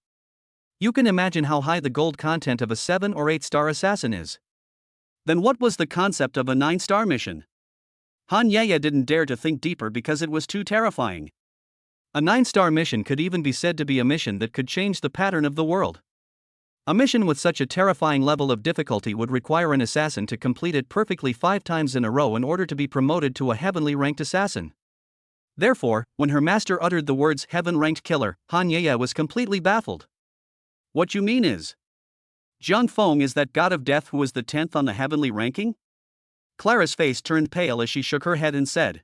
You can imagine how high the gold content of a 7 or 8 star assassin is. Then what was the concept of a 9-star mission? Han Yeye didn't dare to think deeper because it was too terrifying. A 9-star mission could even be said to be a mission that could change the pattern of the world. A mission with such a terrifying level of difficulty would require an assassin to complete it perfectly 5 times in a row in order to be promoted to a heavenly ranked assassin. Therefore, when her master uttered the words heaven ranked killer, Han Yeye was completely baffled. What you mean is, Zhang Feng is that god of death who is the 10th on the heavenly ranking? Clara's face turned pale as she shook her head and said,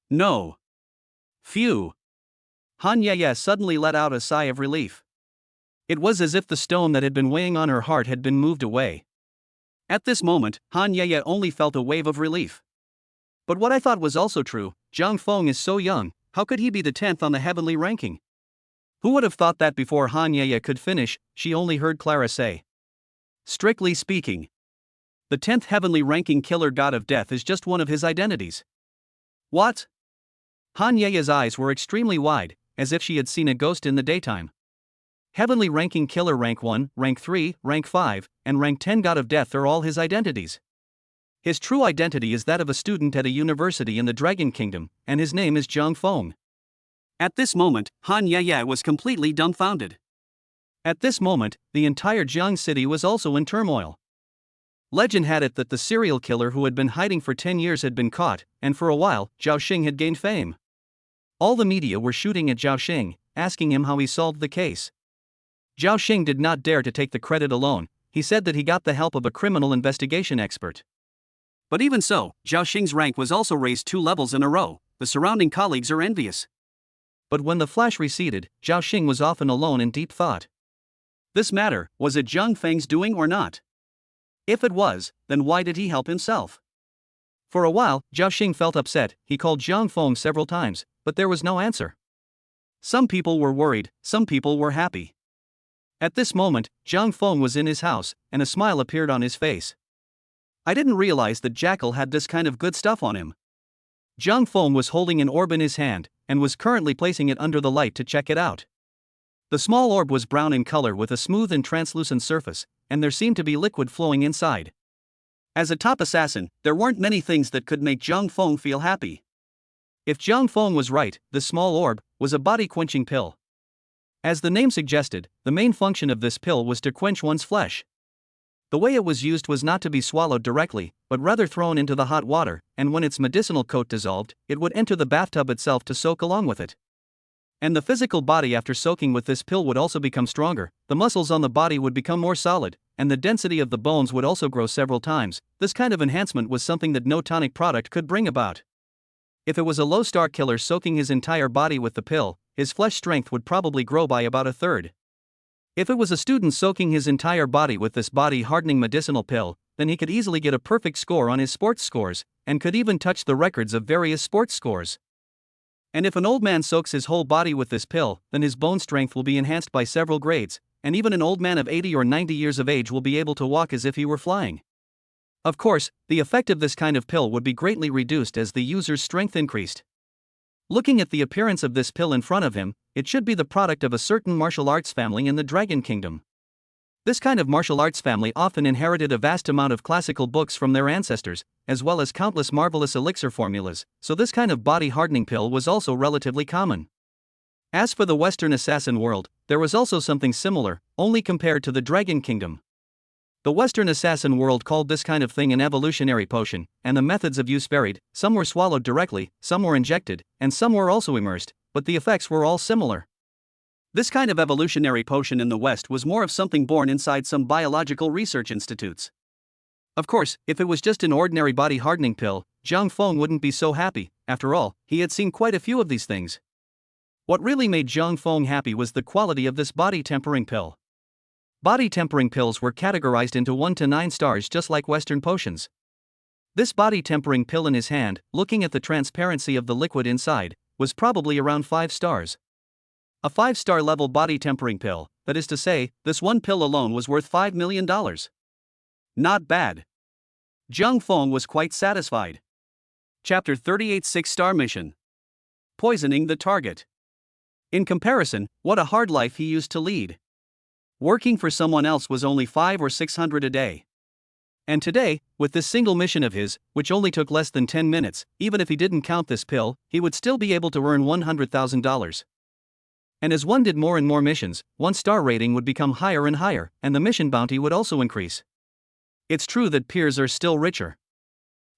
No. Phew. Han Yeye suddenly let out a sigh of relief. It was as if the stone that had been weighing on her heart had been moved away. At this moment, Han Yeye only felt a wave of relief. But what I thought was also true, Zhang Feng is so young, how could he be the 10th on the heavenly ranking? Who would have thought that? Before Han Yeye could finish, she only heard Clara say, Strictly speaking, the 10th heavenly ranking killer god of death is just one of his identities. What? Han Yeye's eyes were extremely wide, as if she had seen a ghost in the daytime. Heavenly ranking killer rank 1, rank 3, rank 5, and rank 10 god of death are all his identities. His true identity is that of a student at a university in the Dragon Kingdom, and his name is Zhang Feng. At this moment, Han Yeye was completely dumbfounded. At this moment, the entire Jiang city was also in turmoil. Legend had it that the serial killer who had been hiding for 10 years had been caught, and for a while, Zhao Xing had gained fame. All the media were shooting at Zhao Xing, asking him how he solved the case. Zhao Xing did not dare to take the credit alone. He said that he got the help of a criminal investigation expert. But even so, Zhao Xing's rank was also raised 2 levels in a row. The surrounding colleagues are envious. But when the flash receded, Zhao Xing was often alone in deep thought. This matter, was it Zhang Feng's doing or not? If it was, then why did he help himself? For a while, Zhao Xing felt upset. He called Zhang Feng several times, but there was no answer. Some people were worried, some people were happy. At this moment, Zhang Feng was in his house, and a smile appeared on his face. I didn't realize that Jackal had this kind of good stuff on him. Zhang Feng was holding an orb in his hand, and was currently placing it under the light to check it out. The small orb was brown in color with a smooth and translucent surface, and there seemed to be liquid flowing inside. As a top assassin, there weren't many things that could make Zhang Feng feel happy. If Zhang Feng was right, this small orb was a body-quenching pill. As the name suggested, the main function of this pill was to quench one's flesh. The way it was used was not to be swallowed directly, but rather thrown into the hot water, and when its medicinal coat dissolved, it would enter the bathtub itself to soak along with it. And the physical body after soaking with this pill would also become stronger, the muscles on the body would become more solid, and the density of the bones would also grow several times. This kind of enhancement was something that no tonic product could bring about. If it was a low-star killer soaking his entire body with the pill, his flesh strength would probably grow by about a third. If it was a student soaking his entire body with this body-hardening medicinal pill, then he could easily get a perfect score on his sports scores, and could even touch the records of various sports scores. And if an old man soaks his whole body with this pill, then his bone strength will be enhanced by several grades, and even an old man of 80 or 90 years of age will be able to walk as if he were flying. Of course, the effect of this kind of pill would be greatly reduced as the user's strength increased. Looking at the appearance of this pill in front of him, it should be the product of a certain martial arts family in the Dragon Kingdom. This kind of martial arts family often inherited a vast amount of classical books from their ancestors, as well as countless marvelous elixir formulas, so this kind of body-hardening pill was also relatively common. As for the Western assassin world, there was also something similar, only compared to the Dragon Kingdom. The Western assassin world called this kind of thing an evolutionary potion, and the methods of use varied. Some were swallowed directly, some were injected, and some were also immersed, but the effects were all similar. This kind of evolutionary potion in the West was more of something born inside some biological research institutes. Of course, if it was just an ordinary body hardening pill, Zhang Feng wouldn't be so happy. After all, he had seen quite a few of these things. What really made Zhang Feng happy was the quality of this body tempering pill. Body tempering pills were categorized into 1 to 9 stars just like Western potions. This body tempering pill in his hand, looking at the transparency of the liquid inside, was probably around 5 stars. A 5-star level body tempering pill, that is to say, this one pill alone was worth $5 million. Not bad. Zhang Feng was quite satisfied. Chapter 38 6-star mission. Poisoning the target. In comparison, what a hard life he used to lead. Working for someone else was only $500 or $600 a day. And today, with this single mission of his, which only took less than 10 minutes, even if he didn't count this pill, he would still be able to earn $100,000. And as one did more and more missions, 1-star rating would become higher and higher, and the mission bounty would also increase. It's true that peers are still richer.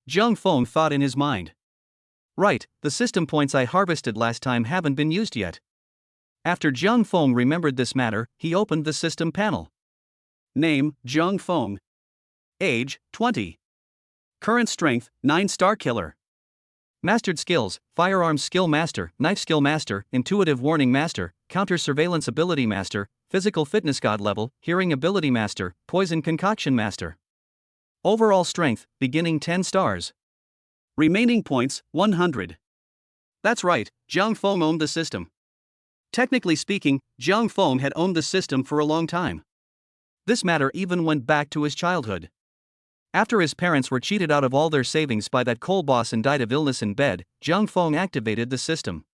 Zhang Feng thought in his mind. Right, the system points I harvested last time haven't been used yet. After Zhang Feng remembered this matter, he opened the system panel. Name, Zhang Feng. Age, 20. Current strength, 9-star killer. Mastered skills, firearms skill master, knife skill master, intuitive warning master, counter surveillance ability master, physical fitness god level, hearing ability master, poison concoction master. Overall strength, beginning 10 stars. Remaining points, 100. That's right, Zhang Feng owned the system. Technically speaking, Zhang Feng had owned the system for a long time. This matter even went back to his childhood. After his parents were cheated out of all their savings by that coal boss and died of illness in bed, Zhang Feng activated the system.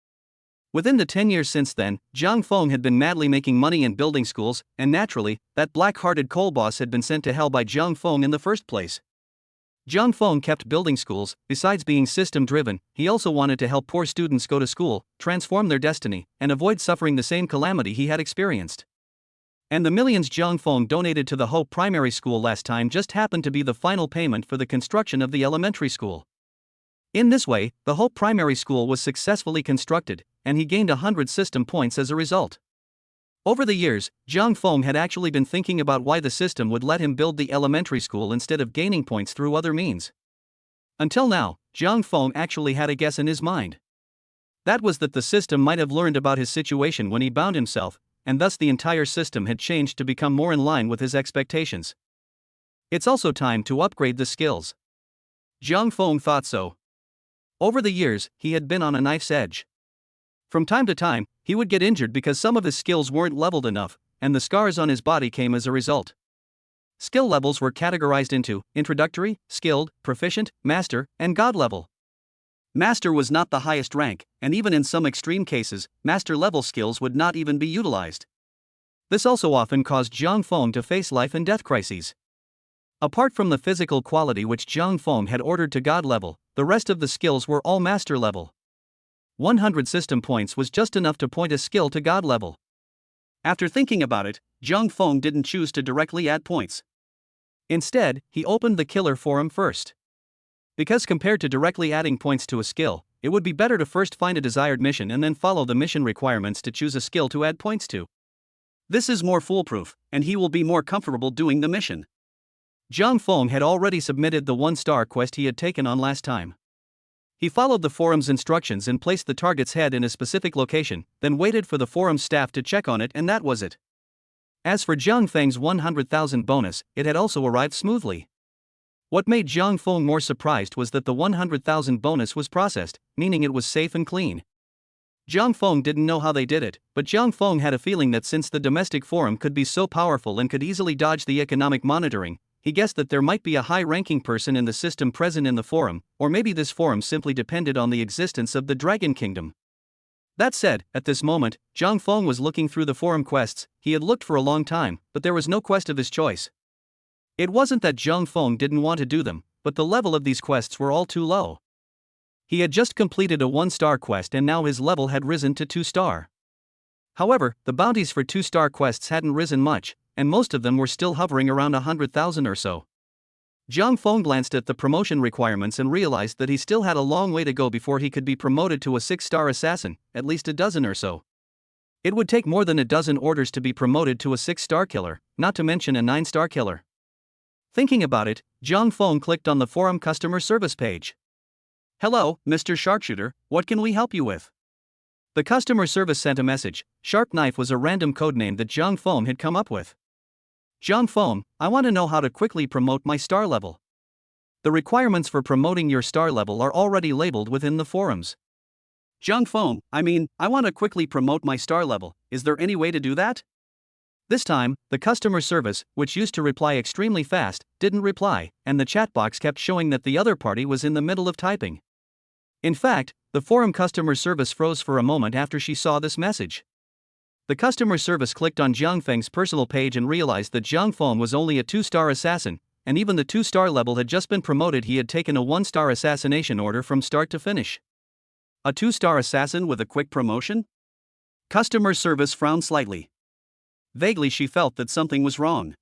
Within the 10 years since then, Zhang Feng had been madly making money in building schools, and naturally, that black-hearted coal boss had been sent to hell by Zhang Feng in the first place. Zhang Feng kept building schools. Besides being system-driven, he also wanted to help poor students go to school, transform their destiny, and avoid suffering the same calamity he had experienced. And the millions Zhang Feng donated to the Hope Primary School last time just happened to be the final payment for the construction of the elementary school. In this way, the Hope Primary School was successfully constructed, and he gained 100 system points as a result. Over the years, Zhang Feng had actually been thinking about why the system would let him build the elementary school instead of gaining points through other means. Until now, Zhang Feng actually had a guess in his mind. That was that the system might have learned about his situation when he bound himself, and thus the entire system had changed to become more in line with his expectations. It's also time to upgrade the skills. Zhang Feng thought so. Over the years, he had been on a knife's edge. From time to time, he would get injured because some of his skills weren't leveled enough, and the scars on his body came as a result. Skill levels were categorized into introductory, skilled, proficient, master, and god level. Master was not the highest rank, and even in some extreme cases, master level skills would not even be utilized. This also often caused Zhang Feng to face life and death crises. Apart from the physical quality which Zhang Feng had ordered to god level, the rest of the skills were all master level. 100 system points was just enough to point a skill to god level. After thinking about it, Zhang Feng didn't choose to directly add points. Instead, he opened the killer forum first. Because compared to directly adding points to a skill, it would be better to first find a desired mission and then follow the mission requirements to choose a skill to add points to. This is more foolproof, and he will be more comfortable doing the mission. Zhang Feng had already submitted the 1-star quest he had taken on last time. He followed the forum's instructions and placed the target's head in a specific location, then waited for the forum's staff to check on it, and that was it. As for Zhang Feng's 100,000 bonus, it had also arrived smoothly. What made Zhang Feng more surprised was that the 100,000 bonus was processed, meaning it was safe and clean. Zhang Feng didn't know how they did it, but Zhang Feng had a feeling that since the domestic forum could be so powerful and could easily dodge the economic monitoring, he guessed that there might be a high-ranking person in the system present in the forum, or maybe this forum simply depended on the existence of the Dragon Kingdom. That said, at this moment, Zhang Feng was looking through the forum quests. He had looked for a long time, but there was no quest of his choice. It wasn't that Zhang Feng didn't want to do them, but the level of these quests were all too low. He had just completed a 1-star quest and now his level had risen to 2-star. However, the bounties for 2-star quests hadn't risen much, and most of them were still hovering around 100,000 or so. Zhang Feng glanced at the promotion requirements and realized that he still had a long way to go before he could be promoted to a 6-star assassin, at least a dozen or so. It would take more than a dozen orders to be promoted to a 6-star killer, not to mention a 9-star killer. Thinking about it, Zhang Feng clicked on the forum customer service page. "Hello, Mr. Sharpshooter, what can we help you with?" The customer service sent a message. Sharp Knife was a random codename that Zhang Feng had come up with. "Zhang Feng, I want to know how to quickly promote my star level. The requirements for promoting your star level are already labeled within the forums." "Zhang Feng, I want to quickly promote my star level, is there any way to do that?" This time, the customer service, which used to reply extremely fast, didn't reply, and the chat box kept showing that the other party was in the middle of typing. In fact, the forum customer service froze for a moment after she saw this message. The customer service clicked on Zhang Feng's personal page and realized that Zhang Feng was only a 2-star assassin, and even the 2-star level had just been promoted. He had taken a 1-star assassination order from start to finish. A 2-star assassin with a quick promotion? Customer service frowned slightly. Vaguely she felt that something was wrong.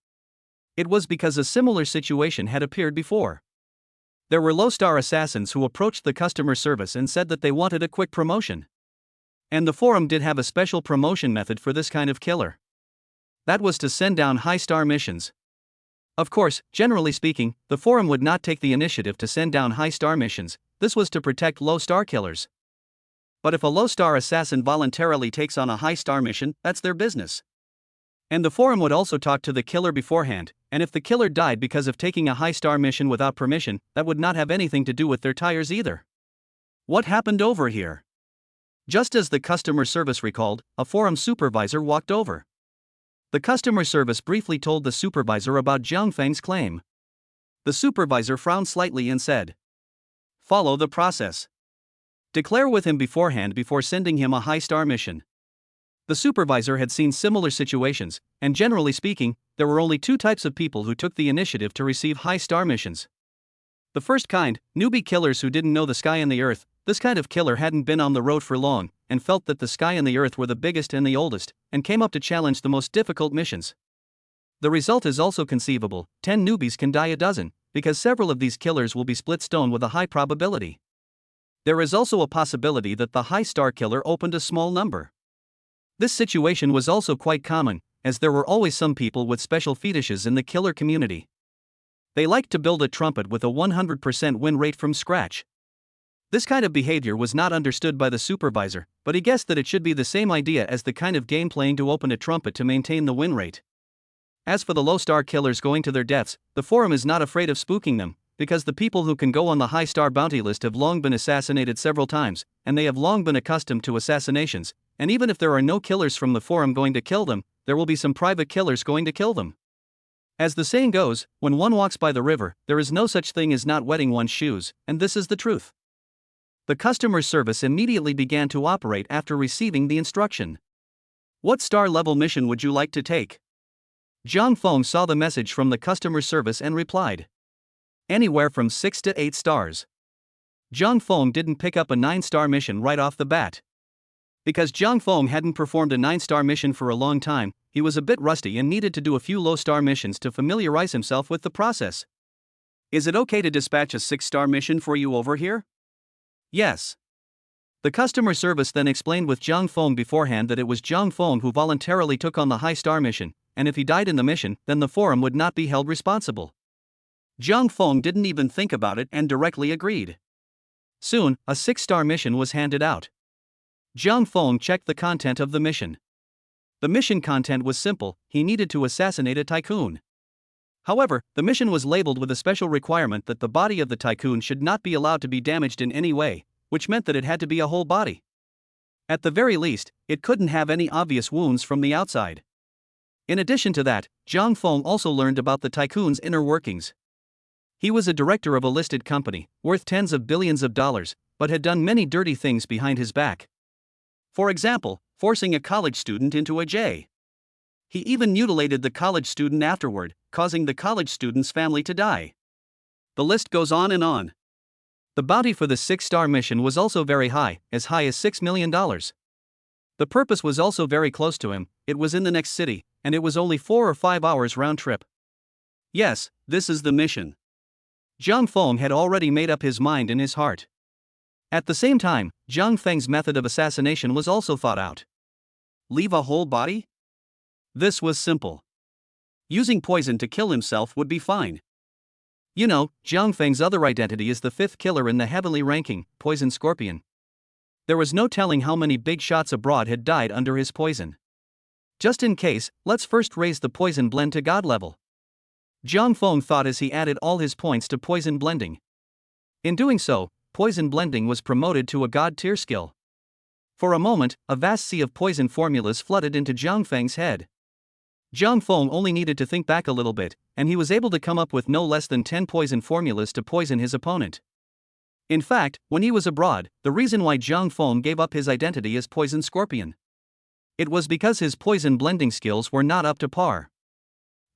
It was because a similar situation had appeared before. There were low-star assassins who approached the customer service and said that they wanted a quick promotion. And the forum did have a special promotion method for this kind of killer. That was to send down high-star missions. Of course, generally speaking, the forum would not take the initiative to send down high-star missions. This was to protect low-star killers. But if a low-star assassin voluntarily takes on a high-star mission, that's their business. And the forum would also talk to the killer beforehand, and if the killer died because of taking a high-star mission without permission, that would not have anything to do with their tires either. What happened over here? Just as the customer service recalled, a forum supervisor walked over. The customer service briefly told the supervisor about Zhang Feng's claim. The supervisor frowned slightly and said, "Follow the process. Declare with him beforehand before sending him a high-star mission." The supervisor had seen similar situations, and generally speaking, there were only 2 types of people who took the initiative to receive high-star missions. The first kind, newbie killers who didn't know the sky and the earth. This kind of killer hadn't been on the road for long, and felt that the sky and the earth were the biggest and the oldest, and came up to challenge the most difficult missions. The result is also conceivable: 10 newbies can die a dozen, because several of these killers will be split stone with a high probability. There is also a possibility that the high-star killer opened a small number. This situation was also quite common, as there were always some people with special fetishes in the killer community. They liked to build a trumpet with a 100% win rate from scratch. This kind of behavior was not understood by the supervisor, but he guessed that it should be the same idea as the kind of game playing to open a trumpet to maintain the win rate. As for the low-star killers going to their deaths, the forum is not afraid of spooking them, because the people who can go on the high-star bounty list have long been assassinated several times, and they have long been accustomed to assassinations, and even if there are no killers from the forum going to kill them, there will be some private killers going to kill them. As the saying goes, when one walks by the river, there is no such thing as not wetting one's shoes, and this is the truth. The customer service immediately began to operate after receiving the instruction. "What star level mission would you like to take?" Zhang Feng saw the message from the customer service and replied, "Anywhere from 6 to 8 stars. Zhang Feng didn't pick up a 9-star mission right off the bat. Because Zhang Feng hadn't performed a 9-star mission for a long time, he was a bit rusty and needed to do a few low-star missions to familiarize himself with the process. "Is it okay to dispatch a 6-star mission for you over here?" "Yes." The customer service then explained with Zhang Feng beforehand that it was Zhang Feng who voluntarily took on the high-star mission, and if he died in the mission, then the forum would not be held responsible. Zhang Feng didn't even think about it and directly agreed. Soon, a 6-star mission was handed out. Zhang Feng checked the content of the mission. The mission content was simple: he needed to assassinate a tycoon. However, the mission was labeled with a special requirement that the body of the tycoon should not be allowed to be damaged in any way, which meant that it had to be a whole body. At the very least, it couldn't have any obvious wounds from the outside. In addition to that, Zhang Feng also learned about the tycoon's inner workings. He was a director of a listed company, worth tens of billions of dollars, but had done many dirty things behind his back. For example, forcing a college student into a J. He even mutilated the college student afterward, causing the college student's family to die. The list goes on and on. The bounty for the 6-star mission was also very high as $6 million. The purpose was also very close to him, it was in the next city, and it was only 4 or 5 hours round trip. Yes, this is the mission. Zhang Feng had already made up his mind in his heart. At the same time, Zhang Feng's method of assassination was also thought out. Leave a whole body? This was simple. Using poison to kill himself would be fine. You know, Zhang Feng's other identity is the 5th killer in the heavenly ranking, Poison Scorpion. There was no telling how many big shots abroad had died under his poison. Just in case, let's first raise the poison blend to god level. Zhang Feng thought as he added all his points to poison blending. In doing so, poison blending was promoted to a god tier skill. For a moment, a vast sea of poison formulas flooded into Zhang Feng's head. Zhang Feng only needed to think back a little bit, and he was able to come up with no less than 10 poison formulas to poison his opponent. In fact, when he was abroad, the reason why Zhang Feng gave up his identity as Poison Scorpion. It was because his poison blending skills were not up to par.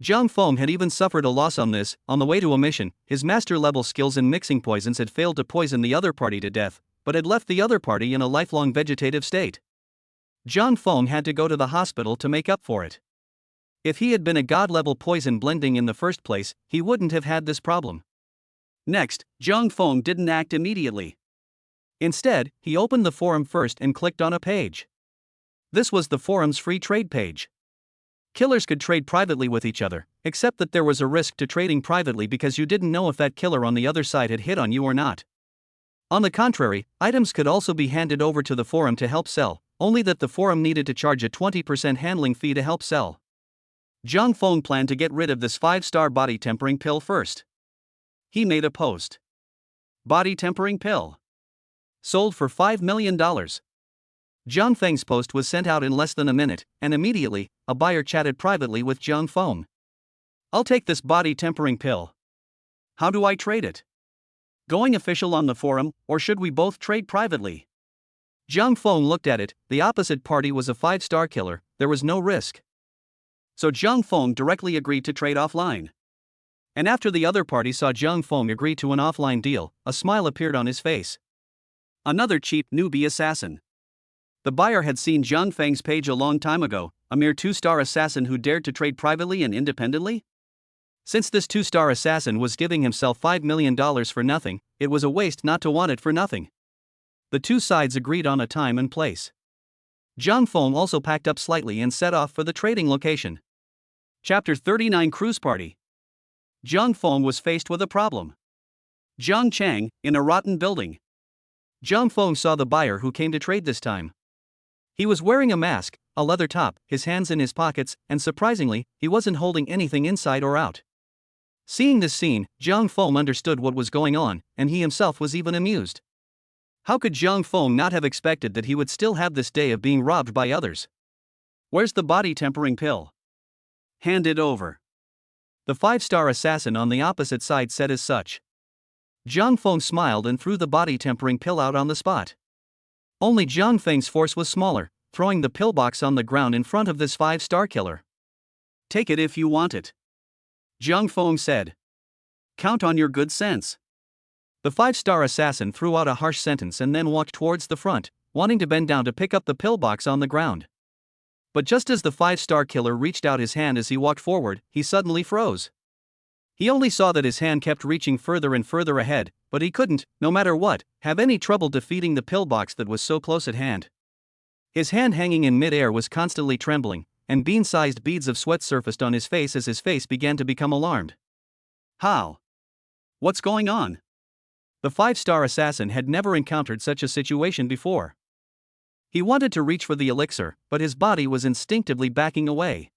Zhang Feng had even suffered a loss on this. On the way to a mission, his master-level skills in mixing poisons had failed to poison the other party to death, but had left the other party in a lifelong vegetative state. Zhang Feng had to go to the hospital to make up for it. If he had been a god-level poison blending in the first place, he wouldn't have had this problem. Next, Zhang Feng didn't act immediately. Instead, he opened the forum first and clicked on a page. This was the forum's free trade page. Killers could trade privately with each other, except that there was a risk to trading privately because you didn't know if that killer on the other side had hit on you or not. On the contrary, items could also be handed over to the forum to help sell, only that the forum needed to charge a 20% handling fee to help sell. Zhang Feng planned to get rid of this 5-star body tempering pill first. He made a post. Body tempering pill. Sold for $5 million. Zhang Feng's post was sent out in less than a minute, and immediately, a buyer chatted privately with Zhang Feng. I'll take this body tempering pill. How do I trade it? Going official on the forum, or should we both trade privately? Zhang Feng looked at it, the opposite party was a 5-star killer, there was no risk. So Zhang Feng directly agreed to trade offline. And after the other party saw Zhang Feng agree to an offline deal, a smile appeared on his face. Another cheap newbie assassin. The buyer had seen Zhang Feng's page a long time ago, a mere 2-star assassin who dared to trade privately and independently? Since this 2-star assassin was giving himself $5 million for nothing, it was a waste not to want it for nothing. The two sides agreed on a time and place. Zhang Feng also packed up slightly and set off for the trading location. Chapter 39 Cruise Party. Zhang Feng was faced with a problem. Zhang Chang, in a rotten building. Zhang Feng saw the buyer who came to trade this time. He was wearing a mask, a leather top, his hands in his pockets, and surprisingly, he wasn't holding anything inside or out. Seeing this scene, Zhang Feng understood what was going on, and he himself was even amused. How could Zhang Feng not have expected that he would still have this day of being robbed by others? Where's the body tempering pill? Hand it over. The 5-star assassin on the opposite side said as such. Zhang Feng smiled and threw the body tempering pill out on the spot. Only Zhang Feng's force was smaller, throwing the pillbox on the ground in front of this 5-star killer. Take it if you want it. Zhang Feng said. Count on your good sense. The 5-star assassin threw out a harsh sentence and then walked towards the front, wanting to bend down to pick up the pillbox on the ground. But just as the 5-star killer reached out his hand as he walked forward, he suddenly froze. He only saw that his hand kept reaching further and further ahead, but he couldn't, no matter what, have any trouble defeating the pillbox that was so close at hand. His hand hanging in mid-air was constantly trembling, and bean-sized beads of sweat surfaced on his face as his face began to become alarmed. How? What's going on? The 5-star assassin had never encountered such a situation before. He wanted to reach for the elixir, but his body was instinctively backing away.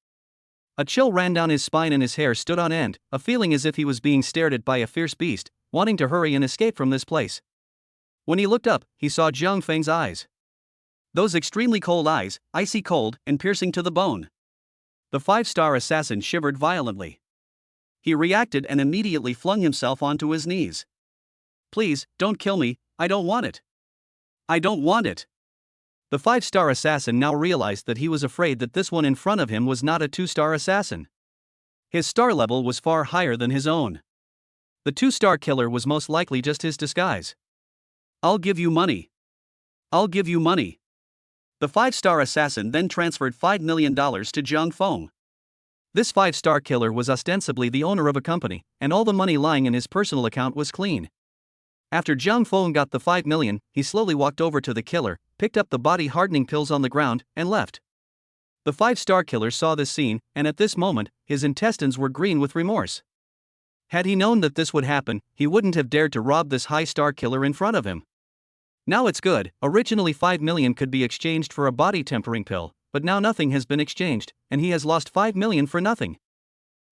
A chill ran down his spine and his hair stood on end, a feeling as if he was being stared at by a fierce beast, wanting to hurry and escape from this place. When he looked up, he saw Zhang Feng's eyes. Those extremely cold eyes, icy cold and piercing to the bone. The five-star assassin shivered violently. He reacted and immediately flung himself onto his knees. "Please, don't kill me, I don't want it. I don't want it." The five-star assassin now realized that he was afraid that this one in front of him was not a two-star assassin. His star level was far higher than his own. The two-star killer was most likely just his disguise. "I'll give you money. I'll give you money." The five-star assassin then transferred $5 million to Zhang Feng. This five-star killer was ostensibly the owner of a company, and all the money lying in his personal account was clean. After Zhang Feng got the $5 million, he slowly walked over to the killer, picked up the body-hardening pills on the ground, and left. The five-star killer saw this scene, and at this moment, his intestines were green with remorse. Had he known that this would happen, he wouldn't have dared to rob this high-star killer in front of him. Now it's good. Originally $5 million could be exchanged for a body-tempering pill, but now nothing has been exchanged, and he has lost $5 million for nothing.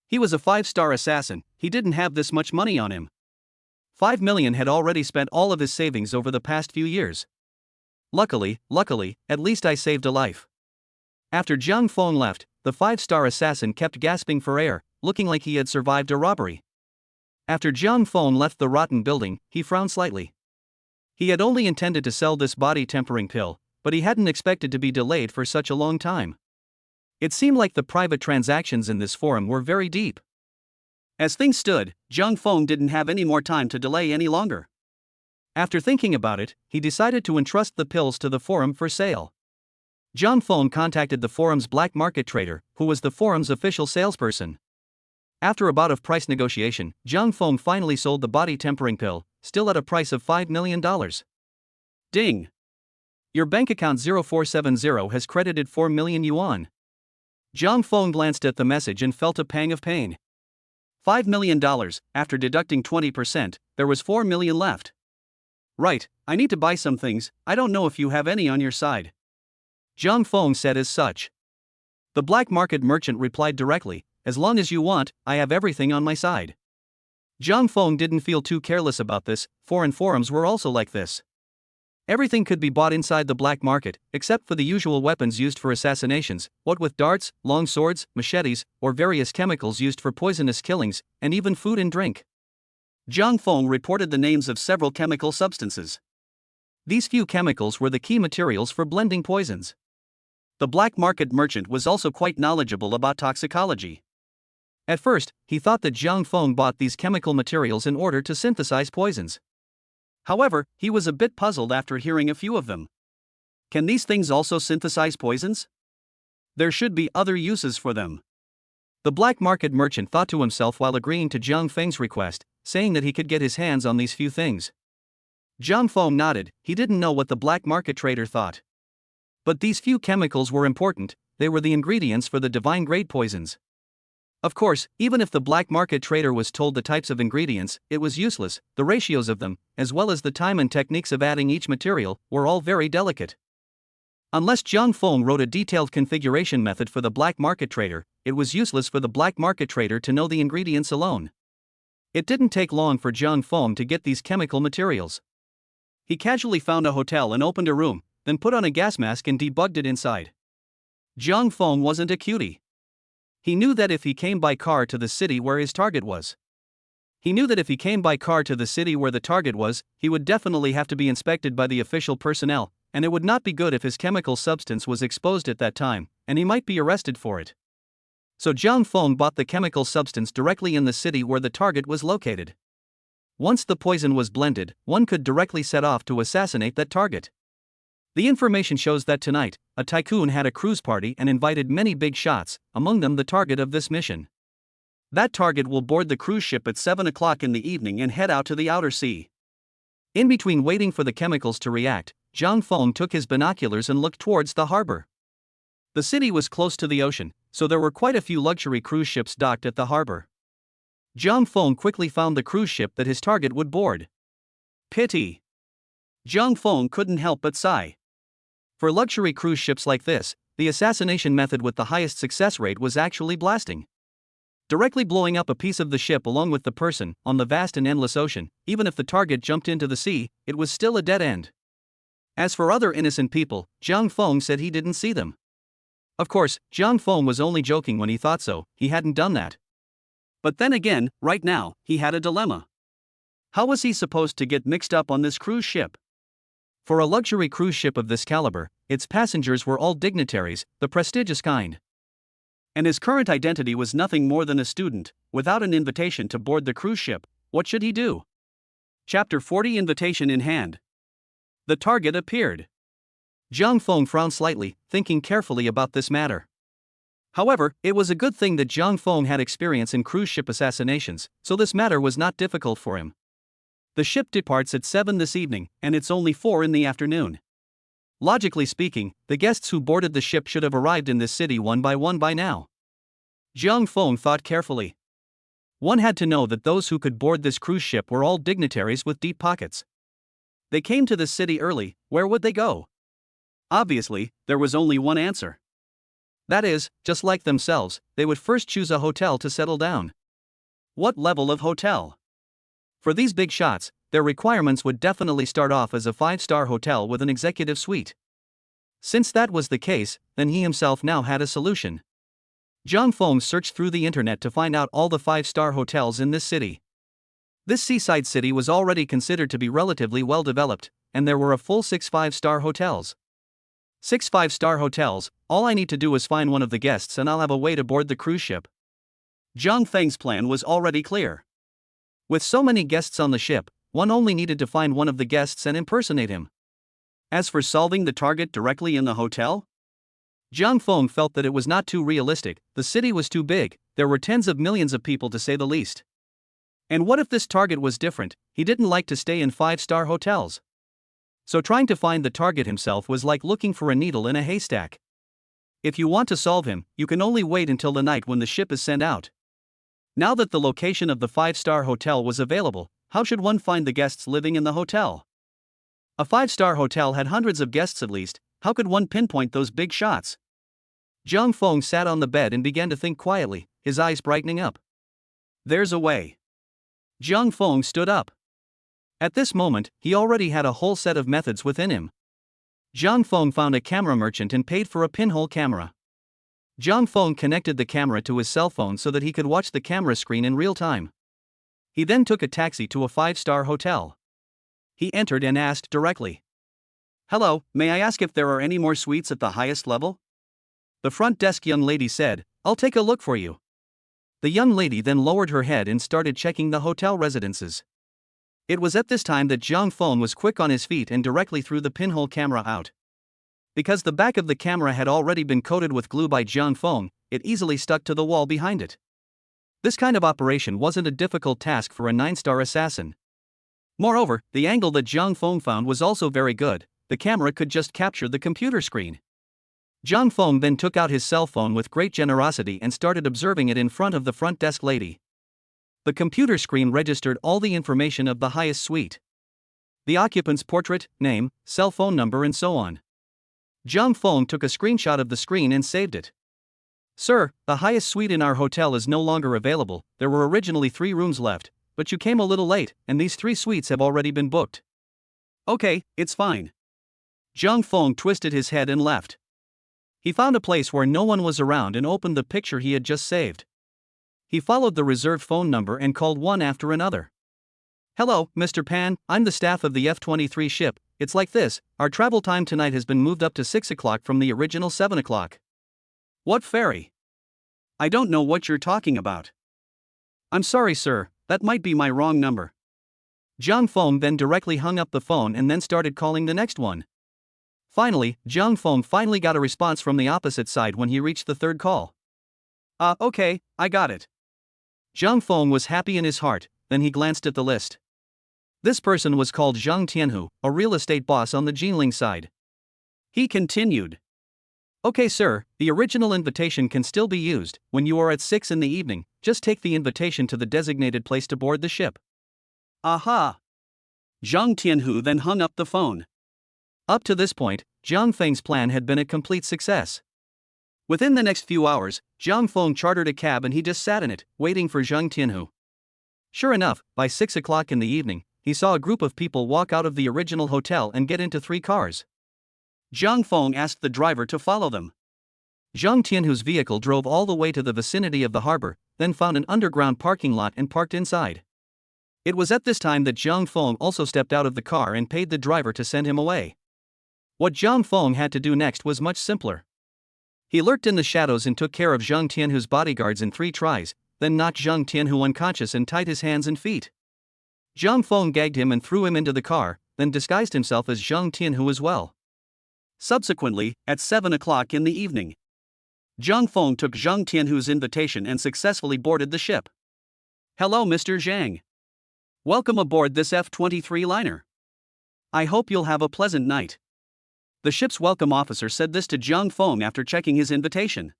He was a five-star assassin, he didn't have this much money on him. $5 million had already spent all of his savings over the past few years. Luckily, at least I saved a life. After Zhang Feng left, the five-star assassin kept gasping for air, looking like he had survived a robbery. After Zhang Feng left the rotten building, he frowned slightly. He had only intended to sell this body-tempering pill, but he hadn't expected to be delayed for such a long time. It seemed like the private transactions in this forum were very deep. As things stood, Zhang Feng didn't have any more time to delay any longer. After thinking about it, he decided to entrust the pills to the forum for sale. Zhang Feng contacted the forum's black market trader, who was the forum's official salesperson. After a bout of price negotiation, Zhang Feng finally sold the body-tempering pill, still at a price of $5 million. Ding! Your bank account 0470 has credited 4 million yuan. Zhang Feng glanced at the message and felt a pang of pain. $5 million, after deducting 20%, there was 4 million left. Right, I need to buy some things, I don't know if you have any on your side. Zhang Feng said as such. The black market merchant replied directly, as long as you want, I have everything on my side. Zhang Feng didn't feel too careless about this, foreign forums were also like this. Everything could be bought inside the black market, except for the usual weapons used for assassinations, what with darts, long swords, machetes, or various chemicals used for poisonous killings, and even food and drink. Zhang Feng reported the names of several chemical substances. These few chemicals were the key materials for blending poisons. The black market merchant was also quite knowledgeable about toxicology. At first, he thought that Zhang Feng bought these chemical materials in order to synthesize poisons. However, he was a bit puzzled after hearing a few of them. Can these things also synthesize poisons? There should be other uses for them. The black market merchant thought to himself while agreeing to Zhang Feng's request, saying that he could get his hands on these few things. Zhang Feng nodded, he didn't know what the black market trader thought. But these few chemicals were important, they were the ingredients for the divine-grade poisons. Of course, even if the black market trader was told the types of ingredients, it was useless, the ratios of them, as well as the time and techniques of adding each material, were all very delicate. Unless Zhang Feng wrote a detailed configuration method for the black market trader, it was useless for the black market trader to know the ingredients alone. It didn't take long for Zhang Feng to get these chemical materials. He casually found a hotel and opened a room, then put on a gas mask and debugged it inside. Zhang Feng wasn't a cutie. He knew that if he came by car to the city where his target was, he would definitely have to be inspected by the official personnel, and it would not be good if his chemical substance was exposed at that time, and he might be arrested for it. So Zhang Feng bought the chemical substance directly in the city where the target was located. Once the poison was blended, one could directly set off to assassinate that target. The information shows that tonight, a tycoon had a cruise party and invited many big shots, among them the target of this mission. That target will board the cruise ship at 7 o'clock in the evening and head out to the outer sea. In between waiting for the chemicals to react, Zhang Feng took his binoculars and looked towards the harbor. The city was close to the ocean, so there were quite a few luxury cruise ships docked at the harbor. Zhang Feng quickly found the cruise ship that his target would board. Pity. Zhang Feng couldn't help but sigh. For luxury cruise ships like this, the assassination method with the highest success rate was actually blasting. Directly blowing up a piece of the ship along with the person, on the vast and endless ocean, even if the target jumped into the sea, it was still a dead end. As for other innocent people, Zhang Feng said he didn't see them. Of course, Jiang Feng was only joking when he thought so, he hadn't done that. But then again, right now, he had a dilemma. How was he supposed to get mixed up on this cruise ship? For a luxury cruise ship of this caliber, its passengers were all dignitaries, the prestigious kind. And his current identity was nothing more than a student, without an invitation to board the cruise ship. What should he do? Chapter 40, Invitation in Hand. The target appeared. Jiang Feng frowned slightly, thinking carefully about this matter. However, it was a good thing that Jiang Feng had experience in cruise ship assassinations, so this matter was not difficult for him. The ship departs at 7 this evening, and it's only 4 in the afternoon. Logically speaking, the guests who boarded the ship should have arrived in this city one by now. Jiang Feng thought carefully. One had to know that those who could board this cruise ship were all dignitaries with deep pockets. They came to this city early, where would they go? Obviously, there was only one answer. That is, just like themselves, they would first choose a hotel to settle down. What level of hotel? For these big shots, their requirements would definitely start off as a 5-star hotel with an executive suite. Since that was the case, then he himself now had a solution. Jiang Feng searched through the internet to find out all the 5-star hotels in this city. This seaside city was already considered to be relatively well developed, and there were a full 6 5-star hotels. 6 5-star hotels, all I need to do is find one of the guests and I'll have a way to board the cruise ship. Jiang Feng's plan was already clear. With so many guests on the ship, one only needed to find one of the guests and impersonate him. As for solving the target directly in the hotel, Jiang Feng felt that it was not too realistic. The city was too big, there were tens of millions of people to say the least. And what if this target was different? He didn't like to stay in 5-star hotels. So trying to find the target himself was like looking for a needle in a haystack. If you want to solve him, you can only wait until the night when the ship is sent out. Now that the location of the 5-star hotel was available, how should one find the guests living in the hotel? A 5-star hotel had hundreds of guests at least, how could one pinpoint those big shots? Jiang Feng sat on the bed and began to think quietly, his eyes brightening up. There's a way. Jiang Feng stood up. At this moment, he already had a whole set of methods within him. Jiang Feng found a camera merchant and paid for a pinhole camera. Jiang Feng connected the camera to his cell phone so that he could watch the camera screen in real time. He then took a taxi to a 5-star hotel. He entered and asked directly. "Hello, may I ask if there are any more suites at the highest level?" The front desk young lady said, "I'll take a look for you." The young lady then lowered her head and started checking the hotel residences. It was at this time that Jiang Feng was quick on his feet and directly threw the pinhole camera out. Because the back of the camera had already been coated with glue by Jiang Feng, it easily stuck to the wall behind it. This kind of operation wasn't a difficult task for a 9-star assassin. Moreover, the angle that Jiang Feng found was also very good, the camera could just capture the computer screen. Jiang Feng then took out his cell phone with great generosity and started observing it in front of the front desk lady. The computer screen registered all the information of the highest suite. The occupant's portrait, name, cell phone number and so on. Jiang Feng took a screenshot of the screen and saved it. "Sir, the highest suite in our hotel is no longer available. There were originally 3 rooms left, but you came a little late, and these 3 suites have already been booked." "Okay, it's fine." Jiang Feng twisted his head and left. He found a place where no one was around and opened the picture he had just saved. He followed the reserved phone number and called one after another. "Hello, Mr. Pan, I'm the staff of the F-23 ship. It's like this, our travel time tonight has been moved up to 6 o'clock from the original 7 o'clock. "What ferry? I don't know what you're talking about." "I'm sorry, sir, that might be my wrong number." Jiang Feng then directly hung up the phone and then started calling the next one. Finally, Jiang Feng finally got a response from the opposite side when he reached the 3rd call. Okay, I got it." Jiang Feng was happy in his heart, then he glanced at the list. This person was called Zhang Tianhu, a real estate boss on the Jinling side. He continued. "Okay sir, the original invitation can still be used. When you are at 6 in the evening, just take the invitation to the designated place to board the ship." Aha! Zhang Tianhu then hung up the phone. Up to this point, Jiang Feng's plan had been a complete success. Within the next few hours, Jiang Feng chartered a cab and he just sat in it, waiting for Zhang Tianhu. Sure enough, by 6 o'clock in the evening, he saw a group of people walk out of the original hotel and get into 3 cars. Jiang Feng asked the driver to follow them. Zhang Tianhu's vehicle drove all the way to the vicinity of the harbor, then found an underground parking lot and parked inside. It was at this time that Zhang Feng also stepped out of the car and paid the driver to send him away. What Zhang Feng had to do next was much simpler. He lurked in the shadows and took care of Zhang Tianhu's bodyguards in 3 tries, then knocked Zhang Tianhu unconscious and tied his hands and feet. Zhang Feng gagged him and threw him into the car, then disguised himself as Zhang Tianhu as well. Subsequently, at 7 o'clock in the evening, Zhang Feng took Zhang Tianhu's invitation and successfully boarded the ship. "Hello, Mr. Zhang. Welcome aboard this F-23 liner. I hope you'll have a pleasant night." The ship's welcome officer said this to Zhang Feng after checking his invitation.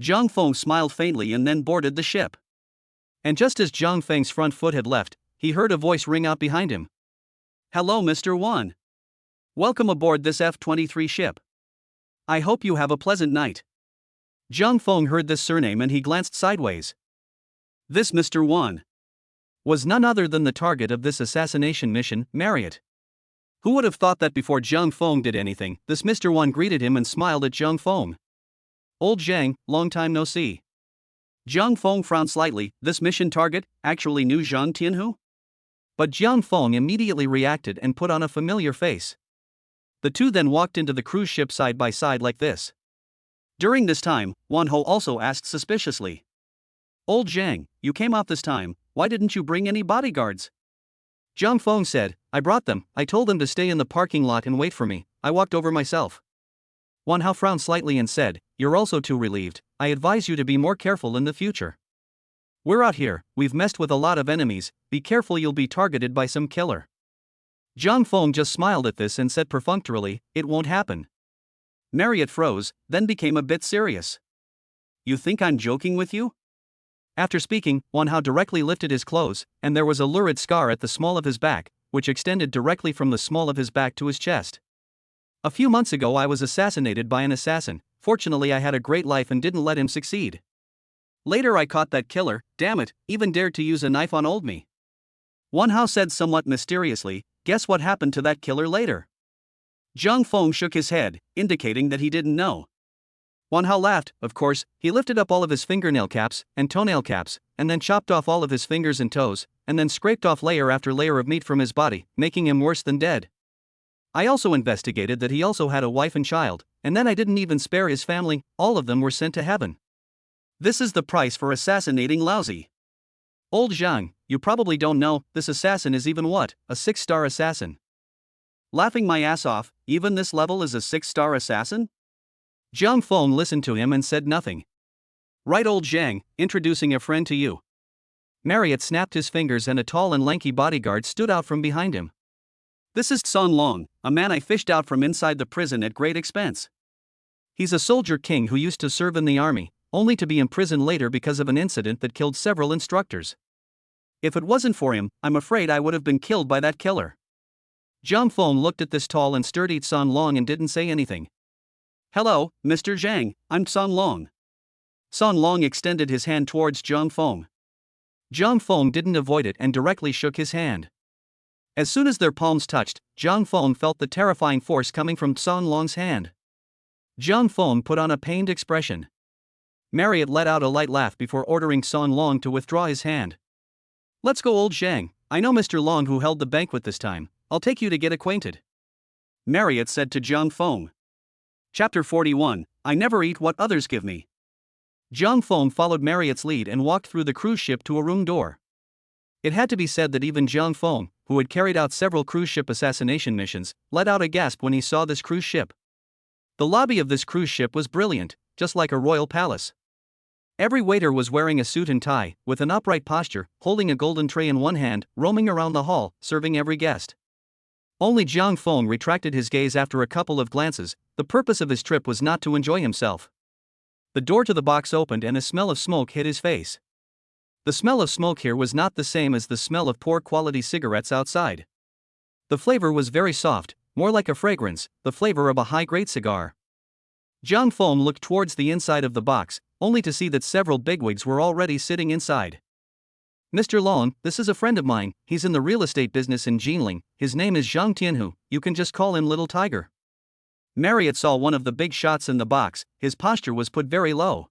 Zhang Feng smiled faintly and then boarded the ship. And just as Zhang Feng's front foot had left, he heard a voice ring out behind him. "Hello, Mr. Wan. Welcome aboard this F-23 ship. I hope you have a pleasant night." Zhang Feng heard this surname and he glanced sideways. This Mr. Wan was none other than the target of this assassination mission, Marriott. Who would have thought that before Zhang Feng did anything, this Mr. Wan greeted him and smiled at Zhang Feng. "Old Zhang, long time no see." Zhang Feng frowned slightly. This mission target actually knew Zhang Tianhu? But Zhang Feng immediately reacted and put on a familiar face. The two then walked into the cruise ship side by side like this. During this time, Wan Ho also asked suspiciously, "Old Zhang, you came off this time, why didn't you bring any bodyguards?" Zhang Feng said, "I brought them, I told them to stay in the parking lot and wait for me, I walked over myself." Wan Hao frowned slightly and said, "You're also too relieved, I advise you to be more careful in the future. We're out here, we've messed with a lot of enemies, be careful you'll be targeted by some killer." Zhang Feng just smiled at this and said perfunctorily, "It won't happen." Marriott froze, then became a bit serious. "You think I'm joking with you?" After speaking, Wan Hao directly lifted his clothes, and there was a lurid scar at the small of his back, which extended directly from the small of his back to his chest. "A few months ago I was assassinated by an assassin, fortunately I had a great life and didn't let him succeed. Later I caught that killer, damn it, even dared to use a knife on old me." Wan Hao said somewhat mysteriously, "Guess what happened to that killer later?" Zhang Feng shook his head, indicating that he didn't know. Wan Hao laughed. Of course, he lifted up all of his fingernail caps and toenail caps, and then chopped off all of his fingers and toes, and then scraped off layer after layer of meat from his body, making him worse than dead. I also investigated that he also had a wife and child, and then I didn't even spare his family, all of them were sent to heaven. This is the price for assassinating lousy. Old Zhang, you probably don't know, this assassin is even what, a 6-star assassin. Laughing my ass off, even this level is a 6-star assassin? Zhang Feng listened to him and said nothing. Right, old Zhang, introducing a friend to you. Marriott snapped his fingers and a tall and lanky bodyguard stood out from behind him. This is Sun Long, a man I fished out from inside the prison at great expense. He's a soldier king who used to serve in the army, only to be imprisoned later because of an incident that killed several instructors. If it wasn't for him, I'm afraid I would have been killed by that killer. Zhang Feng looked at this tall and sturdy Sun Long and didn't say anything. Hello, Mr. Zhang, I'm Sun Long. Sun Long extended his hand towards Zhang Feng. Zhang Feng didn't avoid it and directly shook his hand. As soon as their palms touched, Zhang Feng felt the terrifying force coming from Sun Long's hand. Zhang Feng put on a pained expression. Marriott let out a light laugh before ordering Sun Long to withdraw his hand. Let's go, old Zhang, I know Mr. Long who held the banquet this time, I'll take you to get acquainted. Marriott said to Zhang Feng. Chapter 41, I never eat what others give me. Zhang Feng followed Marriott's lead and walked through the cruise ship to a room door. It had to be said that even Zhang Feng, who had carried out several cruise ship assassination missions, let out a gasp when he saw this cruise ship. The lobby of this cruise ship was brilliant, just like a royal palace. Every waiter was wearing a suit and tie, with an upright posture, holding a golden tray in one hand, roaming around the hall, serving every guest. Only Zhang Feng retracted his gaze after a couple of glances. The purpose of his trip was not to enjoy himself. The door to the box opened and a smell of smoke hit his face. The smell of smoke here was not the same as the smell of poor quality cigarettes outside. The flavor was very soft, more like a fragrance, the flavor of a high-grade cigar. Zhang Feng looked towards the inside of the box, only to see that several bigwigs were already sitting inside. Mr. Long, this is a friend of mine, he's in the real estate business in Jinling, his name is Zhang Tianhu, you can just call him Little Tiger. Marriott saw one of the big shots in the box. His posture was put very low.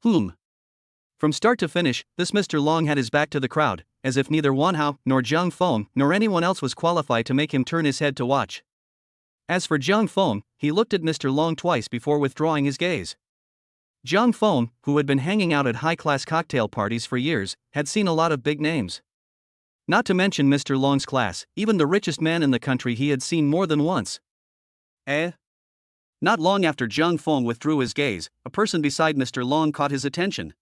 From start to finish, this Mr. Long had his back to the crowd, as if neither Wan Hao, nor Zhang Feng, nor anyone else was qualified to make him turn his head to watch. As for Zhang Feng, he looked at Mr. Long twice before withdrawing his gaze. Zhang Feng, who had been hanging out at high-class cocktail parties for years, had seen a lot of big names. Not to mention Mr. Long's class, even the richest man in the country he had seen more than once. Not long after Zhang Feng withdrew his gaze, a person beside Mr. Long caught his attention.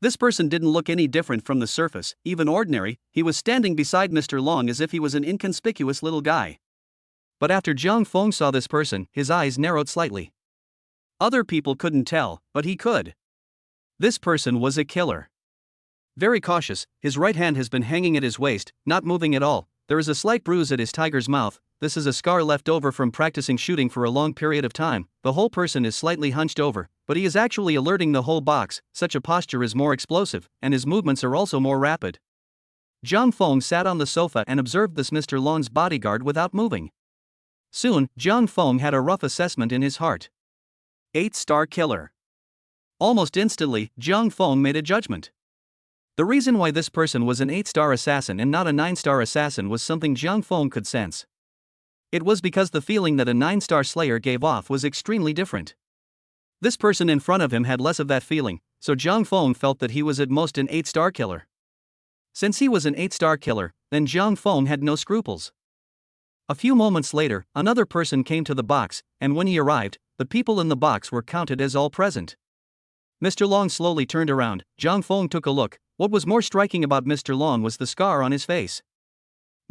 This person didn't look any different from the surface, even ordinary. He was standing beside Mr. Long as if he was an inconspicuous little guy. But after Zhang Feng saw this person, his eyes narrowed slightly. Other people couldn't tell, but he could. This person was a killer. Very cautious, his right hand has been hanging at his waist, not moving at all. There is a slight bruise at his tiger's mouth. This is a scar left over from practicing shooting for a long period of time. The whole person is slightly hunched over, but he is actually alerting the whole box. Such a posture is more explosive, and his movements are also more rapid. Zhang Feng sat on the sofa and observed this Mr. Long's bodyguard without moving. Soon, Zhang Feng had a rough assessment in his heart. 8-star killer. Almost instantly, Zhang Feng made a judgment. The reason why this person was an 8-star assassin and not a 9-star assassin was something Zhang Feng could sense. It was because the feeling that a 9-star slayer gave off was extremely different. This person in front of him had less of that feeling, so Zhang Feng felt that he was at most an 8-star killer. Since he was an 8-star killer, then Zhang Feng had no scruples. A few moments later, another person came to the box, and when he arrived, the people in the box were counted as all present. Mr. Long slowly turned around. Zhang Feng took a look. What was more striking about Mr. Long was the scar on his face.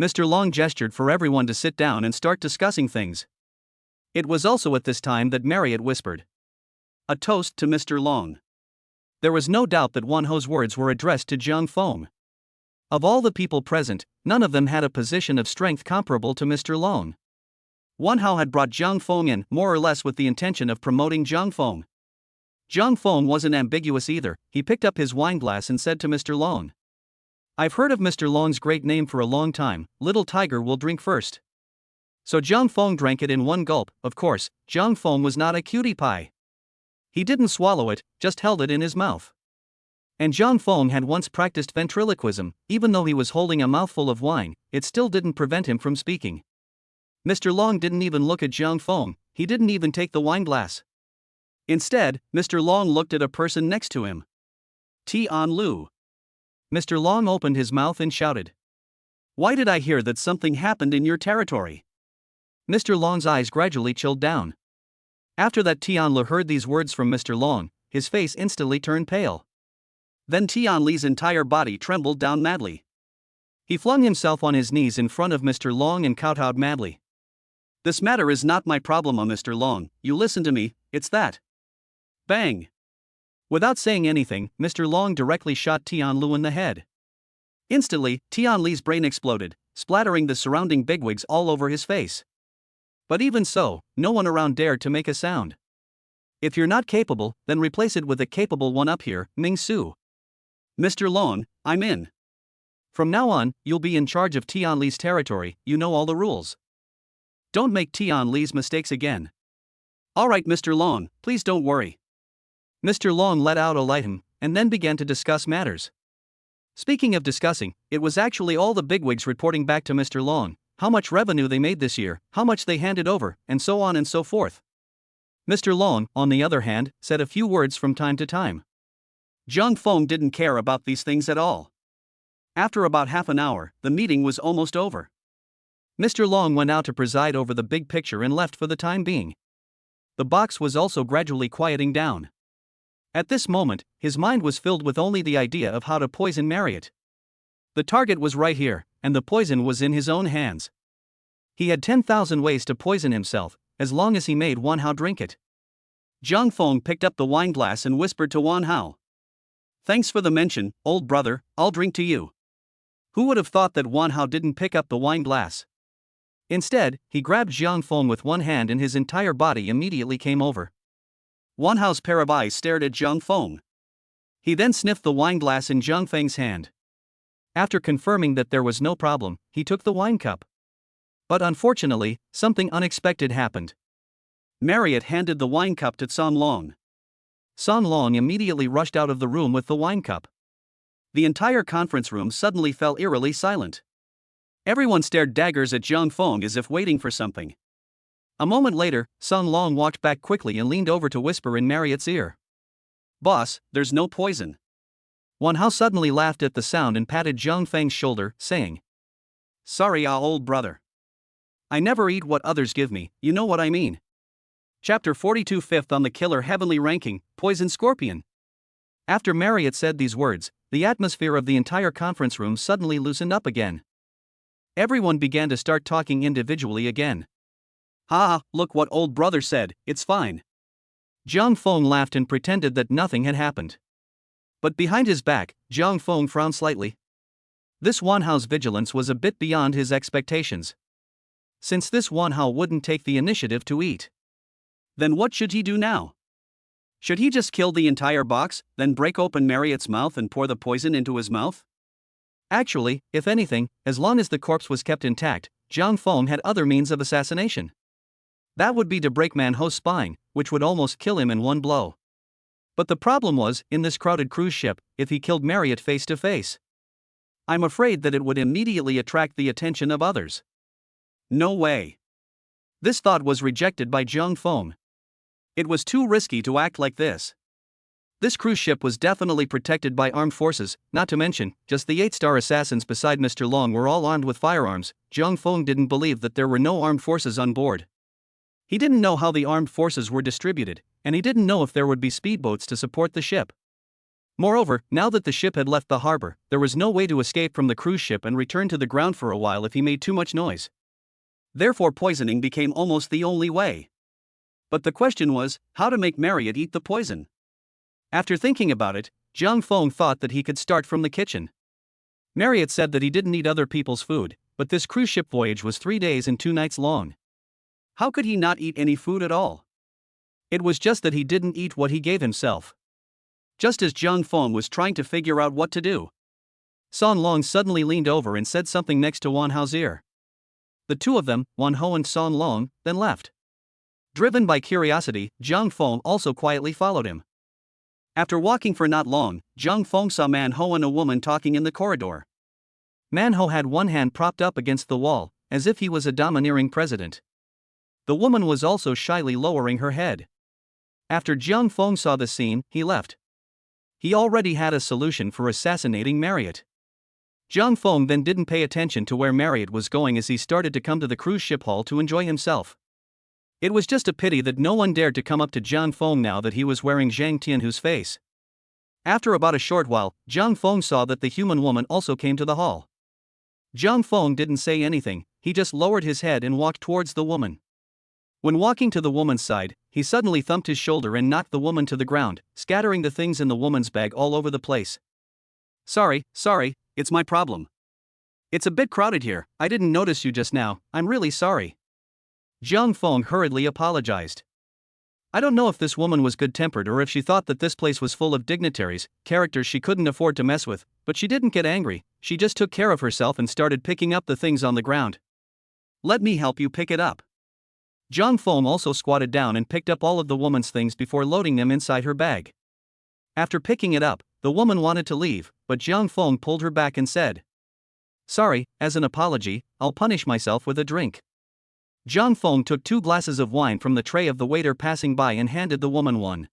Mr. Long gestured for everyone to sit down and start discussing things. It was also at this time that Marriott whispered, "A toast to Mr. Long." There was no doubt that Wan Ho's words were addressed to Zhang Feng. Of all the people present, none of them had a position of strength comparable to Mr. Long. Wan Hao had brought Zhang Feng in, more or less with the intention of promoting Zhang Feng. Zhang Feng wasn't ambiguous either. He picked up his wineglass and said to Mr. Long, "I've heard of Mr. Long's great name for a long time. Little Tiger will drink first." So Zhang Feng drank it in one gulp. Of course, Zhang Feng was not a cutie pie. He didn't swallow it, just held it in his mouth. And Zhang Feng had once practiced ventriloquism. Even though he was holding a mouthful of wine, it still didn't prevent him from speaking. Mr. Long didn't even look at Zhang Feng. He didn't even take the wineglass. Instead, Mr. Long looked at a person next to him. Tian Lu. Mr. Long opened his mouth and shouted, "Why did I hear that something happened in your territory?" Mr. Long's eyes gradually chilled down. After that Tian Lu heard these words from Mr. Long, his face instantly turned pale. Then Tian Li's entire body trembled down madly. He flung himself on his knees in front of Mr. Long and kowtowed madly. "This matter is not my problem, Mr. Long. You listen to me, it's that." Bang! Without saying anything, Mr. Long directly shot Tian Lu in the head. Instantly, Tian Li's brain exploded, splattering the surrounding bigwigs all over his face. But even so, no one around dared to make a sound. "If you're not capable, then replace it with a capable one up here, Ming Su." "Mr. Long, I'm in. From now on, you'll be in charge of Tian Li's territory. You know all the rules. Don't make Tian Li's mistakes again." "All right, Mr. Long, please don't worry." Mr. Long let out a light hum, and then began to discuss matters. Speaking of discussing, it was actually all the bigwigs reporting back to Mr. Long, how much revenue they made this year, how much they handed over, and so on and so forth. Mr. Long, on the other hand, said a few words from time to time. Zhang Feng didn't care about these things at all. After about half an hour, the meeting was almost over. Mr. Long went out to preside over the big picture and left for the time being. The box was also gradually quieting down. At this moment, his mind was filled with only the idea of how to poison Marriott. The target was right here, and the poison was in his own hands. He had 10,000 ways to poison himself, as long as he made Wan Hao drink it. Zhang Feng picked up the wineglass and whispered to Wan Hao, "Thanks for the mention, old brother, I'll drink to you." Who would have thought that Wan Hao didn't pick up the wineglass? Instead, he grabbed Zhang Feng with one hand and his entire body immediately came over. Wan Hao's pair of eyes stared at Zhang Feng. He then sniffed the wineglass in Zhang Feng's hand. After confirming that there was no problem, he took the wine cup. But unfortunately, something unexpected happened. Marriott handed the wine cup to San Long. San Long immediately rushed out of the room with the wine cup. The entire conference room suddenly fell eerily silent. Everyone stared daggers at Zhang Feng as if waiting for something. A moment later, San Long walked back quickly and leaned over to whisper in Marriott's ear. "Boss, there's no poison." Wan Hao suddenly laughed at the sound and patted Zhang Feng's shoulder, saying, "Sorry, old brother. I never eat what others give me, you know what I mean." Chapter 42, fifth on the killer heavenly ranking, Poison Scorpion. After Marriott said these words, the atmosphere of the entire conference room suddenly loosened up again. Everyone began to start talking individually again. "Ha, look what old brother said, it's fine." Zhang Feng laughed and pretended that nothing had happened. But behind his back, Zhang Feng frowned slightly. This Wan Hao's vigilance was a bit beyond his expectations. Since this Wan Hao wouldn't take the initiative to eat, then what should he do now? Should he just kill the entire box, then break open Marriott's mouth and pour the poison into his mouth? Actually, if anything, as long as the corpse was kept intact, Zhang Feng had other means of assassination. That would be to break Manhwa's spine, which would almost kill him in one blow. But the problem was, in this crowded cruise ship, if he killed Marriott face to face, I'm afraid that it would immediately attract the attention of others. No way. This thought was rejected by Zhang Feng. It was too risky to act like this. This cruise ship was definitely protected by armed forces, not to mention, just the 8-star assassins beside Mr. Long were all armed with firearms. Zhang Feng didn't believe that there were no armed forces on board. He didn't know how the armed forces were distributed, and he didn't know if there would be speedboats to support the ship. Moreover, now that the ship had left the harbor, there was no way to escape from the cruise ship and return to the ground for a while if he made too much noise. Therefore, poisoning became almost the only way. But the question was, how to make Marriott eat the poison. After thinking about it, Zhang Feng thought that he could start from the kitchen. Marriott said that he didn't eat other people's food, but this cruise ship voyage was 3 days and 2 nights long. How could he not eat any food at all? It was just that he didn't eat what he gave himself. Just as Zhang Feng was trying to figure out what to do, San Long suddenly leaned over and said something next to Wan Hao's ear. The two of them, Wan Hao and San Long, then left. Driven by curiosity, Zhang Feng also quietly followed him. After walking for not long, Zhang Feng saw Manhwa and a woman talking in the corridor. Manhwa had one hand propped up against the wall, as if he was a domineering president. The woman was also shyly lowering her head. After Zhang Feng saw the scene, he left. He already had a solution for assassinating Marriott. Zhang Feng then didn't pay attention to where Marriott was going as he started to come to the cruise ship hall to enjoy himself. It was just a pity that no one dared to come up to Zhang Feng now that he was wearing Zhang Tianhu's face. After about a short while, Zhang Feng saw that the human woman also came to the hall. Zhang Feng didn't say anything, he just lowered his head and walked towards the woman. When walking to the woman's side, he suddenly thumped his shoulder and knocked the woman to the ground, scattering the things in the woman's bag all over the place. Sorry, it's my problem. It's a bit crowded here, I didn't notice you just now, I'm really sorry." Zhang Feng hurriedly apologized. I don't know if this woman was good-tempered or if she thought that this place was full of dignitaries, characters she couldn't afford to mess with, but she didn't get angry, she just took care of herself and started picking up the things on the ground. "Let me help you pick it up." Zhang Feng also squatted down and picked up all of the woman's things before loading them inside her bag. After picking it up, the woman wanted to leave, but Zhang Feng pulled her back and said, "Sorry, as an apology, I'll punish myself with a drink." Zhang Feng took 2 glasses of wine from the tray of the waiter passing by and handed the woman one.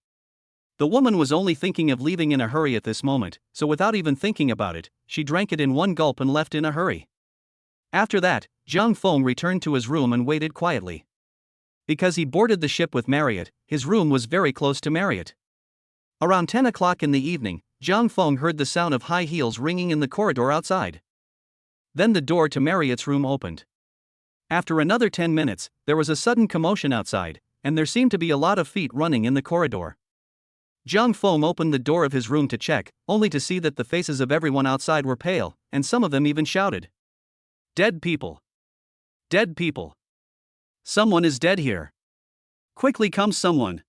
The woman was only thinking of leaving in a hurry at this moment, so without even thinking about it, she drank it in one gulp and left in a hurry. After that, Zhang Feng returned to his room and waited quietly. Because he boarded the ship with Marriott, his room was very close to Marriott. Around 10 o'clock in the evening, Zhang Feng heard the sound of high heels ringing in the corridor outside. Then the door to Marriott's room opened. After another 10 minutes, there was a sudden commotion outside, and there seemed to be a lot of feet running in the corridor. Zhang Feng opened the door of his room to check, only to see that the faces of everyone outside were pale, and some of them even shouted, "Dead people! Dead people! Someone is dead here! Quickly come someone!"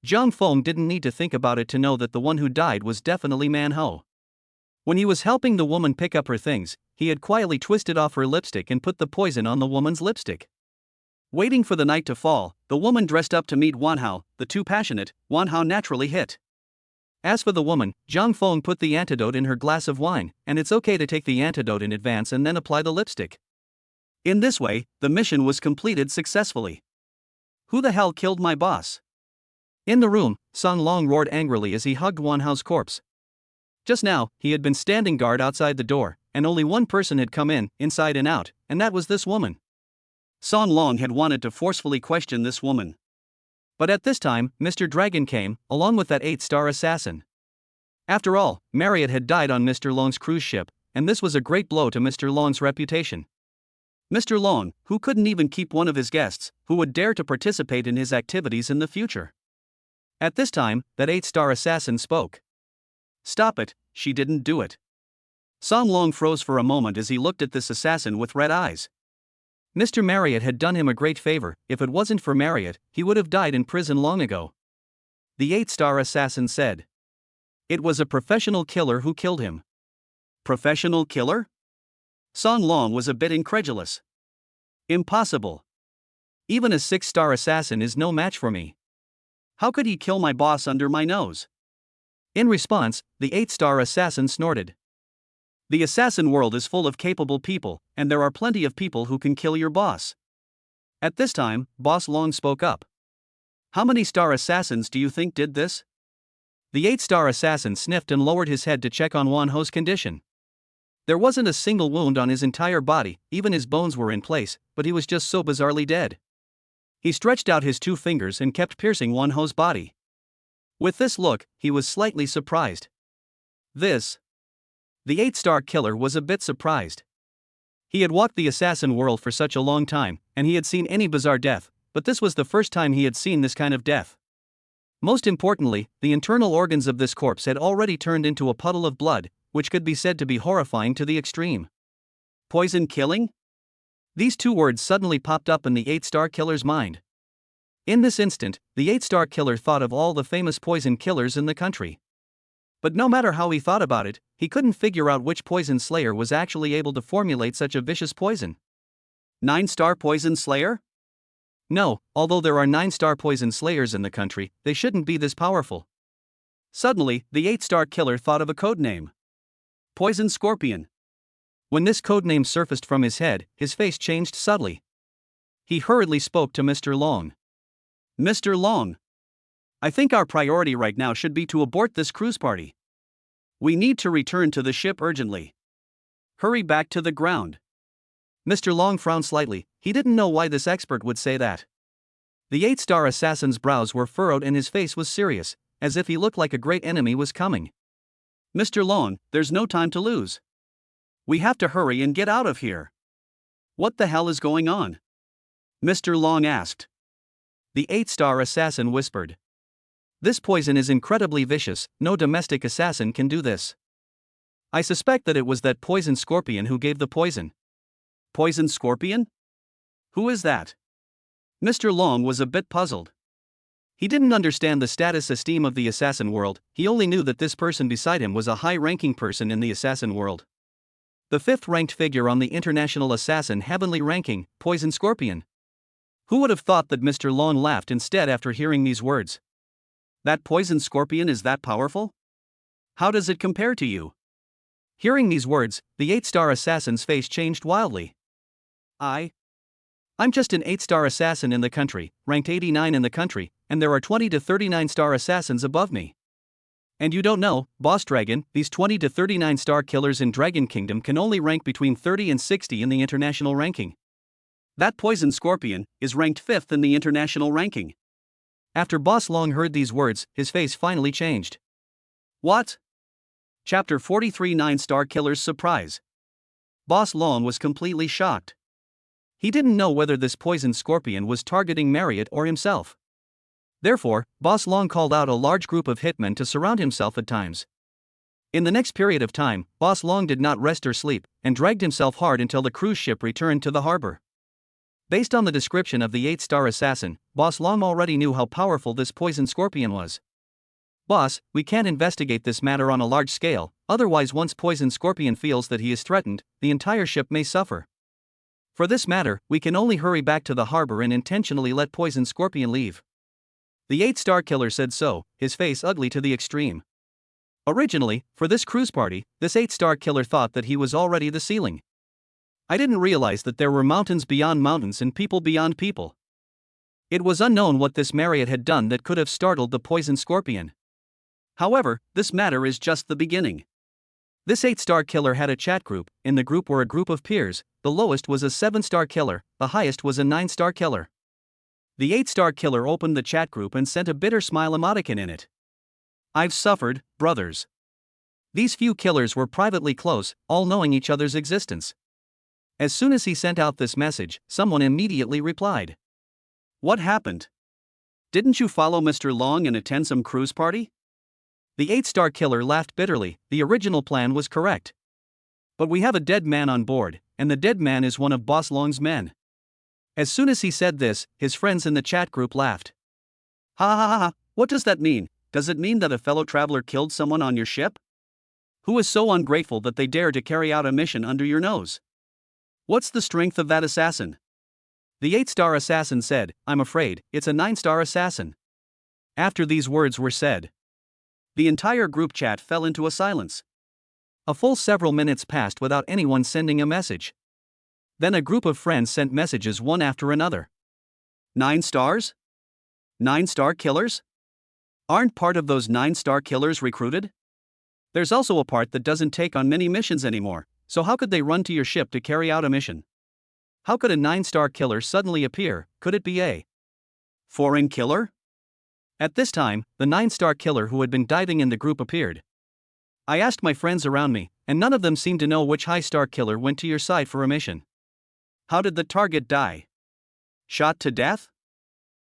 Zhang Feng didn't need to think about it to know that the one who died was definitely Manhwa. When he was helping the woman pick up her things, he had quietly twisted off her lipstick and put the poison on the woman's lipstick. Waiting for the night to fall, the woman dressed up to meet Wanhao, the too passionate. Wanhao naturally hit. As for the woman, Zhang Feng put the antidote in her glass of wine, and it's okay to take the antidote in advance and then apply the lipstick. In this way, the mission was completed successfully. Who the hell killed my boss? In the room, Song Long roared angrily as he hugged Wanhao's corpse. Just now, he had been standing guard outside the door, and only one person had come in, inside and out, and that was this woman. Song Long had wanted to forcefully question this woman. But at this time, Mr. Dragon came, along with that 8-star assassin. After all, Marriott had died on Mr. Long's cruise ship, and this was a great blow to Mr. Long's reputation. Mr. Long, who couldn't even keep one of his guests, who would dare to participate in his activities in the future. At this time, that 8-star assassin spoke. Stop it, she didn't do it. Song Long froze for a moment as he looked at this assassin with red eyes. Mr. Marriott had done him a great favor. If it wasn't for Marriott, he would have died in prison long ago. The 8-star assassin said. It was a professional killer who killed him. Professional killer? Song Long was a bit incredulous. Impossible. Even a 6-star assassin is no match for me. How could he kill my boss under my nose? In response, the 8-star assassin snorted. The assassin world is full of capable people, and there are plenty of people who can kill your boss. At this time, Boss Long spoke up. How many star assassins do you think did this? The 8-star assassin sniffed and lowered his head to check on Wanho's condition. There wasn't a single wound on his entire body, even his bones were in place, but he was just so bizarrely dead. He stretched out his 2 fingers and kept piercing Wanho's body. With this look, he was slightly surprised. The 8-star killer was a bit surprised. He had walked the assassin world for such a long time, and he had seen any bizarre death, but this was the first time he had seen this kind of death. Most importantly, the internal organs of this corpse had already turned into a puddle of blood, which could be said to be horrifying to the extreme. Poison killing? These 2 words suddenly popped up in the 8-star killer's mind. In this instant, the 8-star killer thought of all the famous poison killers in the country. But no matter how he thought about it, he couldn't figure out which poison slayer was actually able to formulate such a vicious poison. 9-star poison slayer? No, although there are 9-star poison slayers in the country, they shouldn't be this powerful. Suddenly, the 8-star killer thought of a codename. Poison Scorpion. When this codename surfaced from his head, his face changed subtly. He hurriedly spoke to Mr. Long. Mr. Long. I think our priority right now should be to abort this cruise party. We need to return to the ship urgently. Hurry back to the ground. Mr. Long frowned slightly. He didn't know why this expert would say that. The 8-star assassin's brows were furrowed and his face was serious, as if he looked like a great enemy was coming. Mr. Long, there's no time to lose. We have to hurry and get out of here. What the hell is going on? Mr. Long asked. The 8-star assassin whispered. This poison is incredibly vicious, no domestic assassin can do this. I suspect that it was that poison scorpion who gave the poison. Poison scorpion? Who is that? Mr. Long was a bit puzzled. He didn't understand the status esteem of the assassin world, he only knew that this person beside him was a high-ranking person in the assassin world. The 5th-ranked figure on the International Assassin Heavenly ranking, Poison Scorpion. Who would have thought that Mr. Long laughed instead after hearing these words? That poison scorpion is that powerful? How does it compare to you? Hearing these words, the 8-star assassin's face changed wildly. I'm just an 8-star assassin in the country, ranked 89 in the country, and there are 20 to 39-star assassins above me. And you don't know, Boss Dragon, these 20 to 39-star killers in Dragon Kingdom can only rank between 30 and 60 in the international ranking. That poison scorpion is ranked 5th in the international ranking. After Boss Long heard these words, his face finally changed. What? Chapter 43 9-Star Killer's Surprise. Boss Long was completely shocked. He didn't know whether this poison scorpion was targeting Marriott or himself. Therefore, Boss Long called out a large group of hitmen to surround himself at times. In the next period of time, Boss Long did not rest or sleep, and dragged himself hard until the cruise ship returned to the harbor. Based on the description of the 8-star assassin, Boss Long already knew how powerful this poison scorpion was. Boss, we can't investigate this matter on a large scale, otherwise once poison scorpion feels that he is threatened, the entire ship may suffer. For this matter, we can only hurry back to the harbor and intentionally let Poison Scorpion leave. The 8-star killer said so, his face ugly to the extreme. Originally, for this cruise party, this 8-star killer thought that he was already the ceiling. I didn't realize that there were mountains beyond mountains and people beyond people. It was unknown what this Marriott had done that could have startled the Poison Scorpion. However, this matter is just the beginning. This 8-star killer had a chat group. In the group were a group of peers. The lowest was a 7-star killer, the highest was a 9-star killer. The 8-star killer opened the chat group and sent a bitter smile emoticon in it. I've suffered, brothers. These few killers were privately close, all knowing each other's existence. As soon as he sent out this message, someone immediately replied. What happened? Didn't you follow Mr. Long and attend some cruise party? The 8-star killer laughed bitterly. The original plan was correct. But we have a dead man on board, and the dead man is one of Boss Long's men. As soon as he said this, his friends in the chat group laughed. Ha ha ha ha, what does that mean? Does it mean that a fellow traveler killed someone on your ship? Who is so ungrateful that they dare to carry out a mission under your nose? What's the strength of that assassin? The 8-star assassin said, I'm afraid, it's a 9-star assassin. After these words were said, the entire group chat fell into a silence. A full several minutes passed without anyone sending a message. Then a group of friends sent messages one after another. 9 stars? 9-star killers? Aren't part of those 9-star killers recruited? There's also a part that doesn't take on many missions anymore, so how could they run to your ship to carry out a mission? How could a 9-star killer suddenly appear? Could it be a foreign killer? At this time, the 9-star killer who had been diving in the group appeared. I asked my friends around me, and none of them seemed to know which high-star killer went to your side for a mission. How did the target die? Shot to death?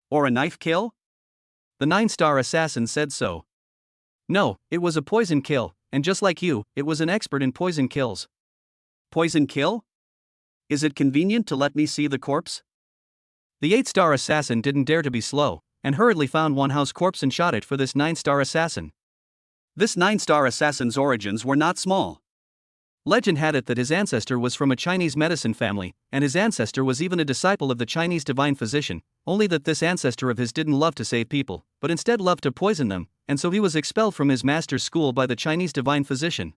Or a knife kill? The 9-star assassin said so. No, it was a poison kill, and just like you, it was an expert in poison kills. Poison kill? Is it convenient to let me see the corpse? The 8-star assassin didn't dare to be slow, and hurriedly found one house corpse and shot it for this 9-star assassin. This 9-star assassin's origins were not small. Legend had it that his ancestor was from a Chinese medicine family, and his ancestor was even a disciple of the Chinese divine physician, only that this ancestor of his didn't love to save people, but instead loved to poison them, and so he was expelled from his master's school by the Chinese divine physician.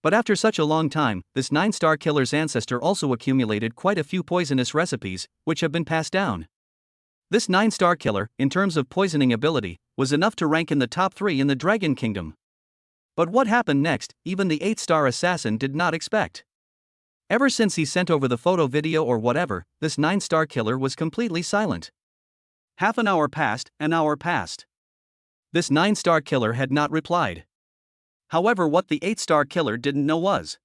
But after such a long time, this 9-star killer's ancestor also accumulated quite a few poisonous recipes, which have been passed down. This 9-star killer, in terms of poisoning ability, was enough to rank in the top 3 in the Dragon Kingdom. But what happened next, even the 8-star assassin did not expect. Ever since he sent over the photo, video or whatever, this 9-star killer was completely silent. Half an hour passed, an hour passed. This 9-star killer had not replied. However, what the 8-star killer didn't know was,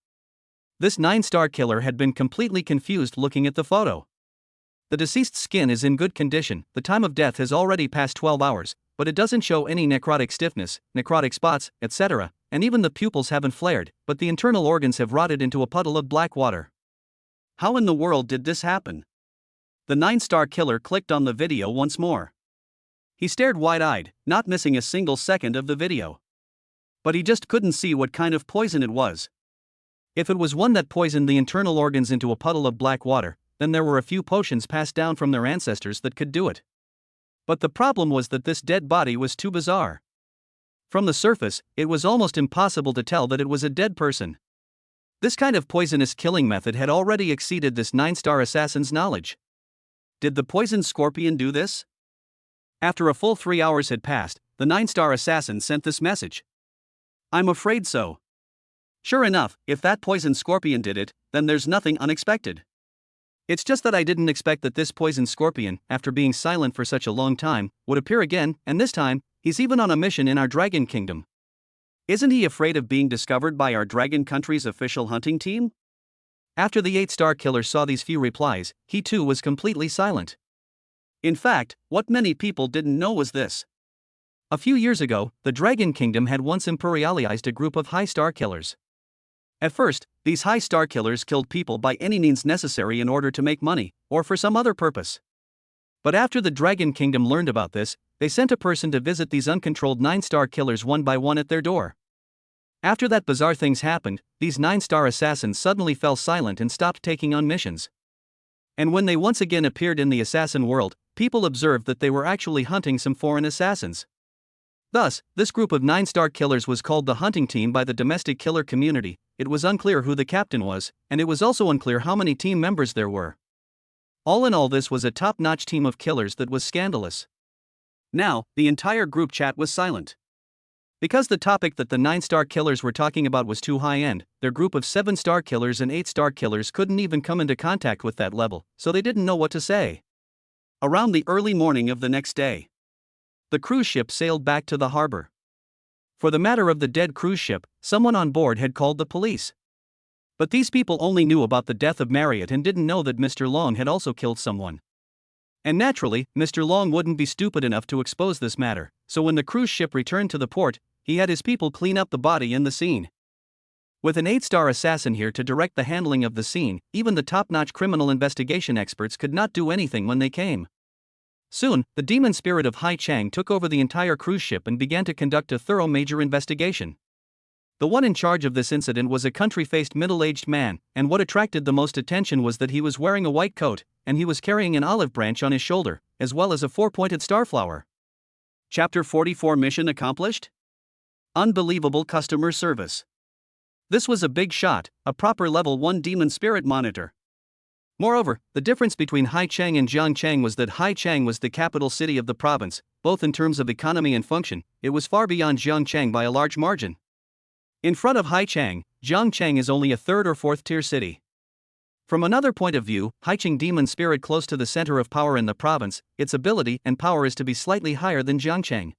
this 9-star killer had been completely confused looking at the photo. The deceased's skin is in good condition, the time of death has already passed 12 hours, but it doesn't show any necrotic stiffness, necrotic spots, etc., and even the pupils haven't flared, but the internal organs have rotted into a puddle of black water. How in the world did this happen? The 9-star killer clicked on the video once more. He stared wide-eyed, not missing a single second of the video. But he just couldn't see what kind of poison it was. If it was one that poisoned the internal organs into a puddle of black water, then there were a few potions passed down from their ancestors that could do it. But the problem was that this dead body was too bizarre. From the surface, it was almost impossible to tell that it was a dead person. This kind of poisonous killing method had already exceeded this 9-star assassin's knowledge. Did the poisoned scorpion do this? After a full 3 hours had passed, the 9-star assassin sent this message. I'm afraid so. Sure enough, if that poisoned scorpion did it, then there's nothing unexpected. It's just that I didn't expect that this poisoned scorpion, after being silent for such a long time, would appear again, and this time, he's even on a mission in our Dragon Kingdom. Isn't he afraid of being discovered by our Dragon Country's official hunting team? After the 8-star killer saw these few replies, he too was completely silent. In fact, what many people didn't know was this. A few years ago, the Dragon Kingdom had once imperialized a group of high-star killers. At first, these high-star killers killed people by any means necessary in order to make money, or for some other purpose. But after the Dragon Kingdom learned about this, they sent a person to visit these uncontrolled 9-star killers one by one at their door. After that bizarre things happened, these 9-star assassins suddenly fell silent and stopped taking on missions. And when they once again appeared in the assassin world, people observed that they were actually hunting some foreign assassins. Thus, this group of 9-star killers was called the hunting team by the domestic killer community. It was unclear who the captain was, and it was also unclear how many team members there were. All in all, this was a top-notch team of killers that was scandalous. Now, the entire group chat was silent. Because the topic that the 9-star killers were talking about was too high-end, their group of 7-star killers and 8-star killers couldn't even come into contact with that level, so they didn't know what to say. Around the early morning of the next day, the cruise ship sailed back to the harbor. For the matter of the dead cruise ship, someone on board had called the police. But these people only knew about the death of Marriott and didn't know that Mr. Long had also killed someone. And naturally, Mr. Long wouldn't be stupid enough to expose this matter, so when the cruise ship returned to the port, he had his people clean up the body in the scene. With an 8-star assassin here to direct the handling of the scene, even the top-notch criminal investigation experts could not do anything when they came. Soon, the demon spirit of Hai Chang took over the entire cruise ship and began to conduct a thorough major investigation. The one in charge of this incident was a country-faced middle-aged man, and what attracted the most attention was that he was wearing a white coat, and he was carrying an olive branch on his shoulder, as well as a 4-pointed starflower. Chapter 44 Mission Accomplished? Unbelievable customer service. This was a big shot, a proper level 1 demon spirit monitor. Moreover, the difference between Hai Chang and Jiangchang was that Hai Chang was the capital city of the province, both in terms of economy and function. It was far beyond Jiangchang by a large margin. In front of Hai Chang, Jiangchang is only a 3rd or 4th tier city. From another point of view, Haichang demon spirit close to the center of power in the province, its ability and power is to be slightly higher than Jiangchang.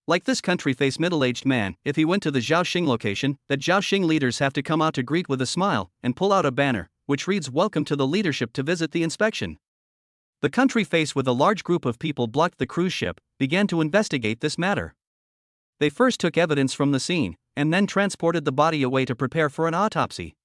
Like this country-faced middle-aged man, if he went to the Zhaoxing location, that Zhaoxing leaders have to come out to greet with a smile and pull out a banner, which reads "Welcome to the leadership to visit the inspection." The country face with a large group of people blocked the cruise ship, began to investigate this matter. They first took evidence from the scene, and then transported the body away to prepare for an autopsy.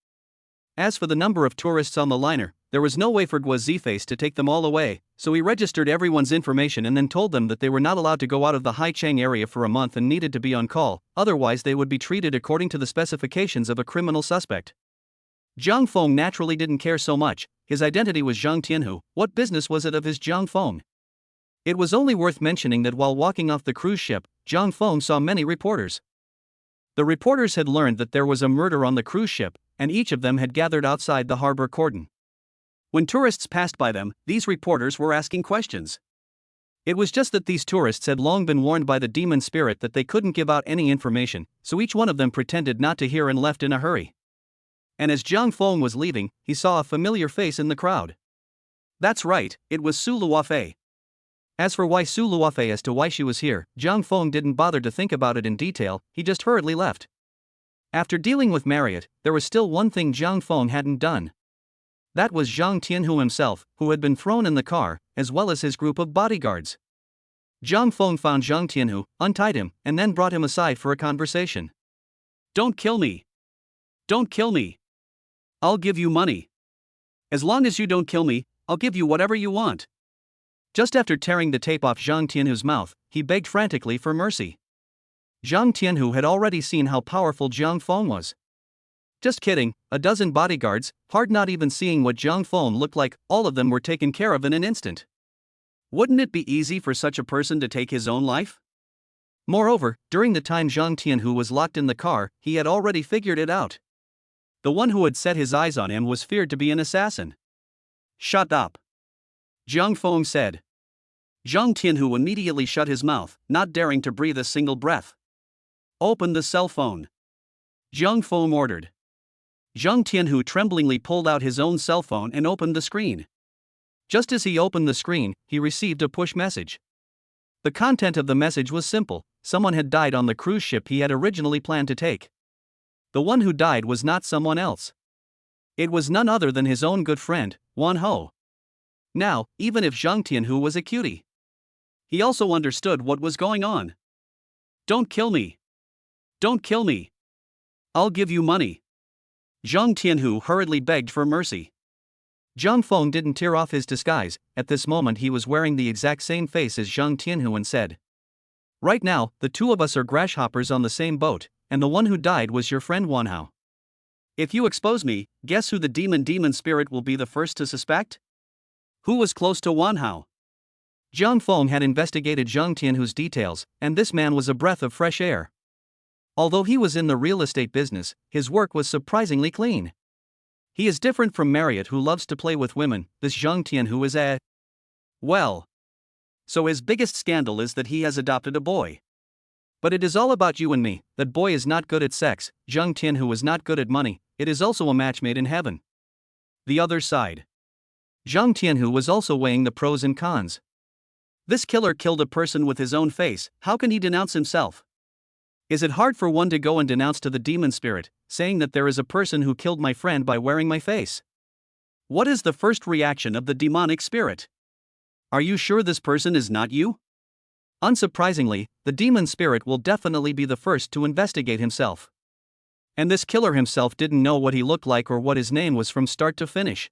As for the number of tourists on the liner, there was no way for Guaziface to take them all away, so he registered everyone's information and then told them that they were not allowed to go out of the Haichang area for a month and needed to be on call, otherwise they would be treated according to the specifications of a criminal suspect. Zhang Feng naturally didn't care so much. His identity was Zhang Tianhu. What business was it of his Zhang Feng? It was only worth mentioning that while walking off the cruise ship, Zhang Feng saw many reporters. The reporters had learned that there was a murder on the cruise ship, and each of them had gathered outside the harbor cordon. When tourists passed by them, these reporters were asking questions. It was just that these tourists had long been warned by the demon spirit that they couldn't give out any information, so each one of them pretended not to hear and left in a hurry. And as Zhang Feng was leaving, he saw a familiar face in the crowd. That's right, it was Su Luofei. As for why Su Luofei as to why she was here, Zhang Feng didn't bother to think about it in detail, he just hurriedly left. After dealing with Marriott, there was still one thing Zhang Feng hadn't done. That was Zhang Tianhu himself, who had been thrown in the car, as well as his group of bodyguards. Zhang Feng found Zhang Tianhu, untied him, and then brought him aside for a conversation. "Don't kill me. Don't kill me. I'll give you money. As long as you don't kill me, I'll give you whatever you want." Just after tearing the tape off Zhang Tianhu's mouth, he begged frantically for mercy. Zhang Tianhu had already seen how powerful Zhang Feng was. Just kidding, a dozen bodyguards, hard not even seeing what Zhang Feng looked like, all of them were taken care of in an instant. Wouldn't it be easy for such a person to take his own life? Moreover, during the time Zhang Tianhu was locked in the car, he had already figured it out. The one who had set his eyes on him was feared to be an assassin. "Shut up," Zhang Feng said. Zhang Tianhu immediately shut his mouth, not daring to breathe a single breath. "Open the cell phone," Zhang Feng ordered. Zhang Tianhu tremblingly pulled out his own cell phone and opened the screen. Just as he opened the screen, he received a push message. The content of the message was simple: someone had died on the cruise ship he had originally planned to take. The one who died was not someone else. It was none other than his own good friend, Wan Ho. Now, even if Zhang Tianhu was a cutie, he also understood what was going on. "Don't kill me. Don't kill me. I'll give you money." Zhang Tianhu hurriedly begged for mercy. Zhang Feng didn't tear off his disguise. At this moment he was wearing the exact same face as Zhang Tianhu and said, "Right now, the two of us are grasshoppers on the same boat, and the one who died was your friend Wanhao. If you expose me, guess who the demon spirit will be the first to suspect?" Who was close to Wanhao? Zhang Feng had investigated Zhang Tianhu's details, and this man was a breath of fresh air. Although he was in the real estate business, his work was surprisingly clean. He is different from Marriott, who loves to play with women. This Zhang Tianhu is well. So his biggest scandal is that he has adopted a boy. But it is all about you and me. That boy is not good at sex. Zhang Tianhu is not good at money. It is also a match made in heaven. The other side. Zhang Tianhu was also weighing the pros and cons. This killer killed a person with his own face. How can he denounce himself? Is it hard for one to go and denounce to the demon spirit, saying that there is a person who killed my friend by wearing my face? What is the first reaction of the demonic spirit? Are you sure this person is not you? Unsurprisingly, the demon spirit will definitely be the first to investigate himself. And this killer himself didn't know what he looked like or what his name was from start to finish.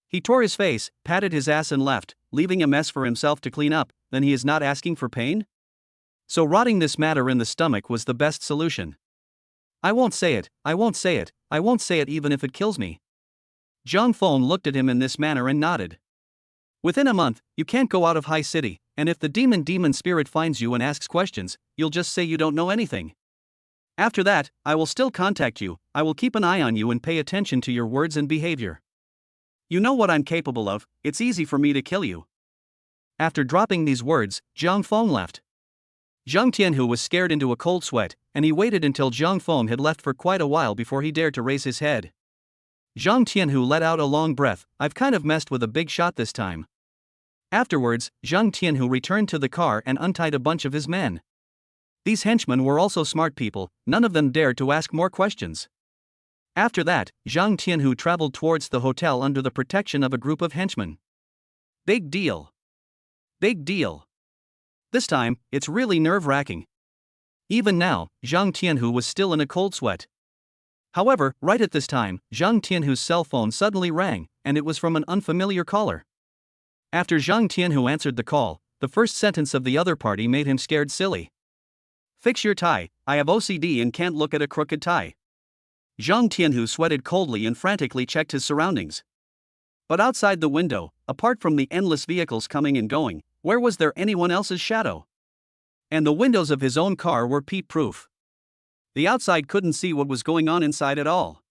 He tore his face, patted his ass and left, leaving a mess for himself to clean up. Then he is not asking for pain? So rotting this matter in the stomach was the best solution. I won't say it, I won't say it, I won't say it even if it kills me. Zhang Feng looked at him in this manner and nodded. Within a month, you can't go out of High City, and if the demon spirit finds you and asks questions, you'll just say you don't know anything. After that, I will still contact you. I will keep an eye on you and pay attention to your words and behavior. You know what I'm capable of. It's easy for me to kill you. After dropping these words, Zhang Feng left. Zhang Tianhu was scared into a cold sweat, and he waited until Zhang Feng had left for quite a while before he dared to raise his head. Zhang Tianhu let out a long breath. I've kind of messed with a big shot this time. Afterwards, Zhang Tianhu returned to the car and untied a bunch of his men. These henchmen were also smart people. None of them dared to ask more questions. After that, Zhang Tianhu traveled towards the hotel under the protection of a group of henchmen. Big deal. Big deal. This time, it's really nerve-wracking. Even now, Zhang Tianhu was still in a cold sweat. However, right at this time, Zhang Tianhu's cell phone suddenly rang, and it was from an unfamiliar caller. After Zhang Tianhu answered the call, the first sentence of the other party made him scared silly. Fix your tie, I have OCD and can't look at a crooked tie. Zhang Tianhu sweated coldly and frantically checked his surroundings. But outside the window, apart from the endless vehicles coming and going, where was there anyone else's shadow? And the windows of his own car were peep-proof. The outside couldn't see what was going on inside at all.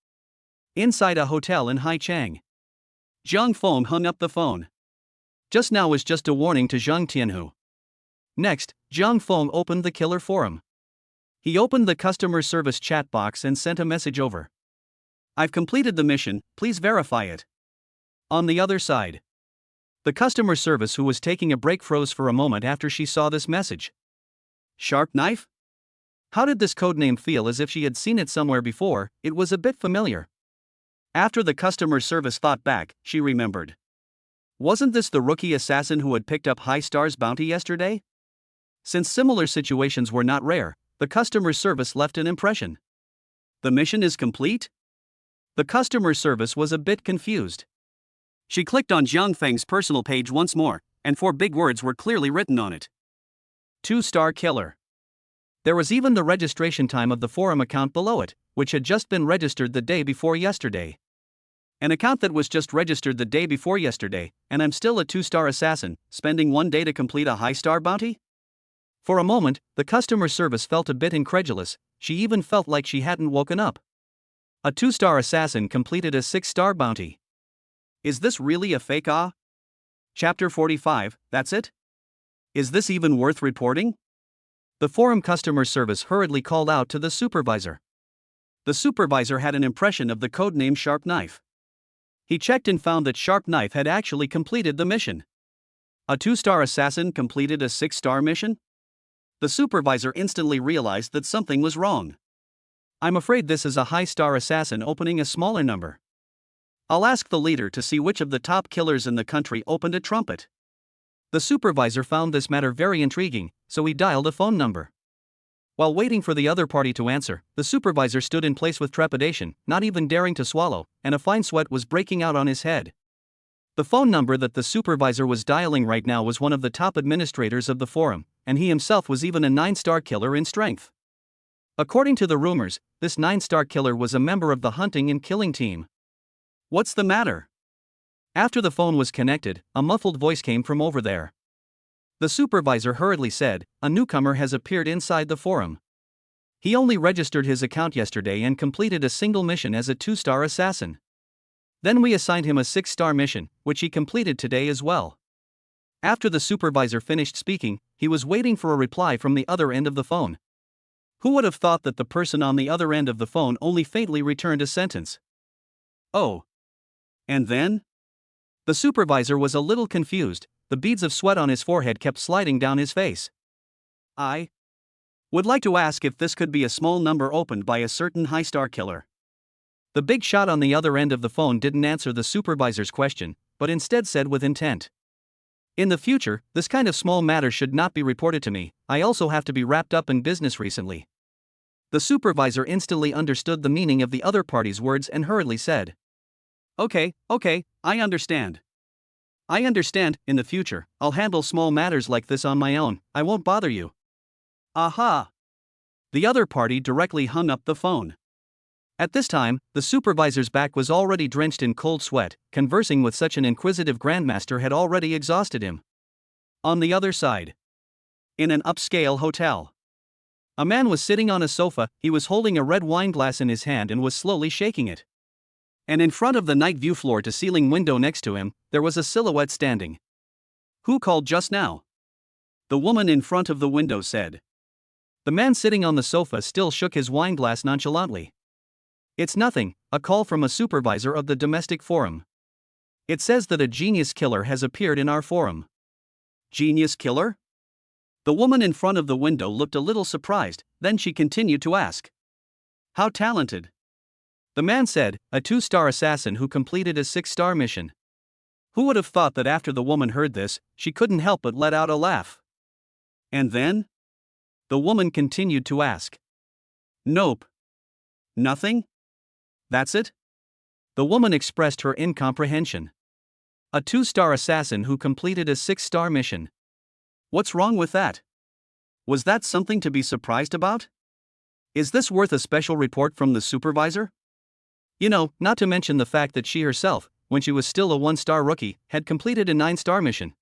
Inside a hotel in Haichang. Zhang Feng hung up the phone. Just now was just a warning to Zhang Tianhu. Next, Zhang Feng opened the killer forum. He opened the customer service chat box and sent a message over. I've completed the mission, please verify it. On the other side, the customer service who was taking a break froze for a moment after she saw this message. Sharp knife? How did this codename feel as if she had seen it somewhere before? It was a bit familiar. After the customer service thought back, she remembered. Wasn't this the rookie assassin who had picked up High Star's bounty yesterday? Since similar situations were not rare, the customer service left an impression. The mission is complete? The customer service was a bit confused. She clicked on Zhang Feng's personal page once more, and 4 big words were clearly written on it. 2-star killer. There was even the registration time of the forum account below it, which had just been registered the day before yesterday. An account that was just registered the day before yesterday, and I'm still a 2-star assassin, spending 1 day to complete a high-star bounty? For a moment, the customer service felt a bit incredulous. She even felt like she hadn't woken up. A 2-star assassin completed a 6-star bounty. Is this really a fake? Chapter 45, that's it? Is this even worth reporting? The forum customer service hurriedly called out to the supervisor. The supervisor had an impression of the codename Sharp Knife. He checked and found that Sharp Knife had actually completed the mission. A 2-star assassin completed a 6-star mission? The supervisor instantly realized that something was wrong. I'm afraid this is a high-star assassin opening a smaller number. I'll ask the leader to see which of the top killers in the country opened a trumpet. The supervisor found this matter very intriguing, so he dialed a phone number. While waiting for the other party to answer, the supervisor stood in place with trepidation, not even daring to swallow, and a fine sweat was breaking out on his head. The phone number that the supervisor was dialing right now was one of the top administrators of the forum, and he himself was even a 9-star killer in strength. According to the rumors, this 9-star killer was a member of the hunting and killing team. What's the matter? After the phone was connected, a muffled voice came from over there. The supervisor hurriedly said, "A newcomer has appeared inside the forum. He only registered his account yesterday and completed a single mission as a 2-star assassin. Then we assigned him a 6-star mission, which he completed today as well." After the supervisor finished speaking, he was waiting for a reply from the other end of the phone. Who would have thought that the person on the other end of the phone only faintly returned a sentence? "Oh. And then?" The supervisor was a little confused. The beads of sweat on his forehead kept sliding down his face. "I would like to ask if this could be a small number opened by a certain high-star killer." The big shot on the other end of the phone didn't answer the supervisor's question, but instead said with intent, "In the future, this kind of small matter should not be reported to me. I also have to be wrapped up in business recently." The supervisor instantly understood the meaning of the other party's words and hurriedly said, Okay, I understand. In the future, I'll handle small matters like this on my own. I won't bother you." Aha! The other party directly hung up the phone. At this time, the supervisor's back was already drenched in cold sweat. Conversing with such an inquisitive grandmaster had already exhausted him. On the other side, in an upscale hotel, a man was sitting on a sofa. He was holding a red wine glass in his hand and was slowly shaking it. And in front of the night view floor-to-ceiling window next to him, there was a silhouette standing. "Who called just now?" the woman in front of the window said. The man sitting on the sofa still shook his wine glass nonchalantly. "It's nothing, a call from a supervisor of the domestic forum. It says that a genius killer has appeared in our forum." "Genius killer?" The woman in front of the window looked a little surprised, then she continued to ask, "How talented?" The man said, "A 2-star assassin who completed a 6-star mission." Who would have thought that after the woman heard this, she couldn't help but let out a laugh. "And then?" the woman continued to ask. "Nope. Nothing? That's it?" The woman expressed her incomprehension. "A 2-star assassin who completed a 6-star mission. What's wrong with that? Was that something to be surprised about? Is this worth a special report from the supervisor? Not to mention the fact that she herself, when she was still a 1-star rookie, had completed a 9-star mission."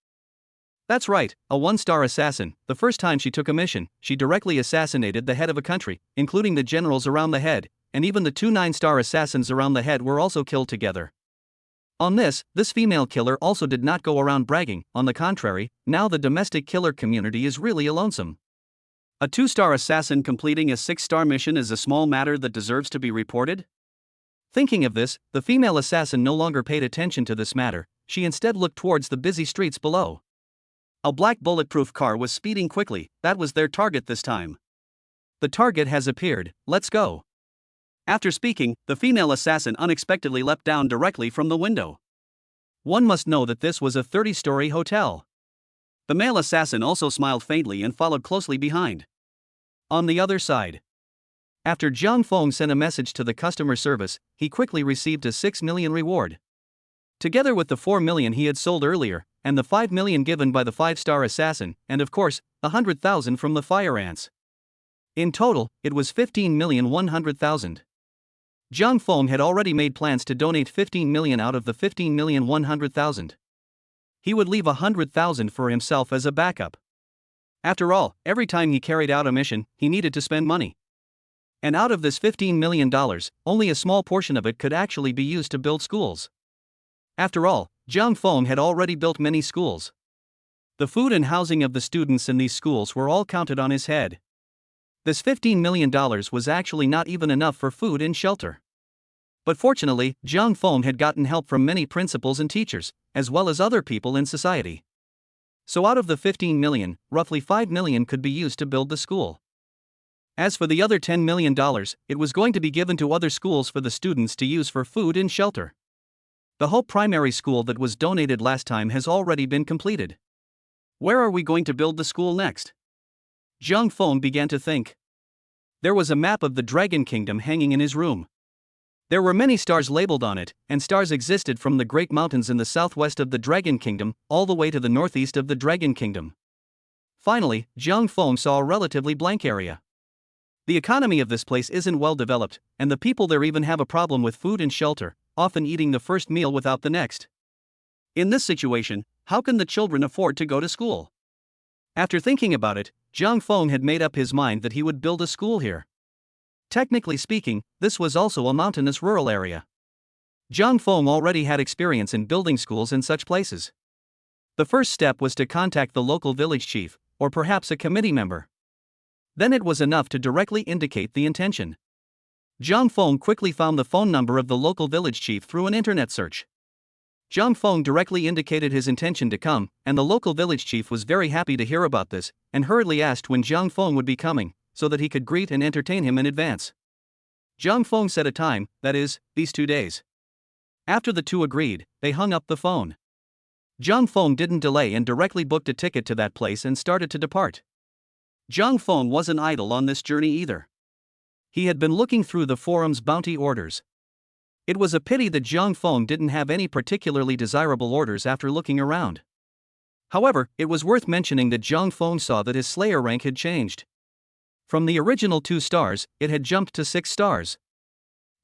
That's right, a 1-star assassin. The first time she took a mission, she directly assassinated the head of a country, including the generals around the head, and even the 2 9-star assassins around the head were also killed together. On this female killer also did not go around bragging. On the contrary, now the domestic killer community is really lonesome. A 2-star assassin completing a 6-star mission is a small matter that deserves to be reported? Thinking of this, the female assassin no longer paid attention to this matter. She instead looked towards the busy streets below. A black bulletproof car was speeding quickly. That was their target this time. "The target has appeared, let's go." After speaking, the female assassin unexpectedly leapt down directly from the window. One must know that this was a 30-story hotel. The male assassin also smiled faintly and followed closely behind. On the other side, after Jiang Feng sent a message to the customer service, he quickly received a 6 million reward. Together with the 4 million he had sold earlier, and the 5 million given by the 5-star assassin, and of course, 100,000 from the fire ants. In total, it was 15,100,000. Jiang Feng had already made plans to donate 15 million out of the 15,100,000. He would leave 100,000 for himself as a backup. After all, every time he carried out a mission, he needed to spend money. And out of this $15 million, only a small portion of it could actually be used to build schools. After all, Jiang Feng had already built many schools. The food and housing of the students in these schools were all counted on his head. This $15 million was actually not even enough for food and shelter. But fortunately, Jiang Feng had gotten help from many principals and teachers, as well as other people in society. So out of the 15 million, roughly 5 million could be used to build the school. As for the other $10 million, it was going to be given to other schools for the students to use for food and shelter. The Hope Primary School that was donated last time has already been completed. Where are we going to build the school next? Jiang Feng began to think. There was a map of the Dragon Kingdom hanging in his room. There were many stars labeled on it, and stars existed from the Great Mountains in the southwest of the Dragon Kingdom, all the way to the northeast of the Dragon Kingdom. Finally, Jiang Feng saw a relatively blank area. The economy of this place isn't well developed, and the people there even have a problem with food and shelter, often eating the first meal without the next. In this situation, how can the children afford to go to school? After thinking about it, Zhang Feng had made up his mind that he would build a school here. Technically speaking, this was also a mountainous rural area. Zhang Feng already had experience in building schools in such places. The first step was to contact the local village chief, or perhaps a committee member. Then it was enough to directly indicate the intention. Zhang Feng quickly found the phone number of the local village chief through an internet search. Zhang Feng directly indicated his intention to come, and the local village chief was very happy to hear about this, and hurriedly asked when Zhang Feng would be coming, so that he could greet and entertain him in advance. Zhang Feng set a time, that is, these 2 days. After the two agreed, they hung up the phone. Zhang Feng didn't delay and directly booked a ticket to that place and started to depart. Zhang Feng wasn't idle on this journey either. He had been looking through the forum's bounty orders. It was a pity that Zhang Feng didn't have any particularly desirable orders after looking around. However, it was worth mentioning that Zhang Feng saw that his Slayer rank had changed. From the original 2 stars, it had jumped to 6 stars.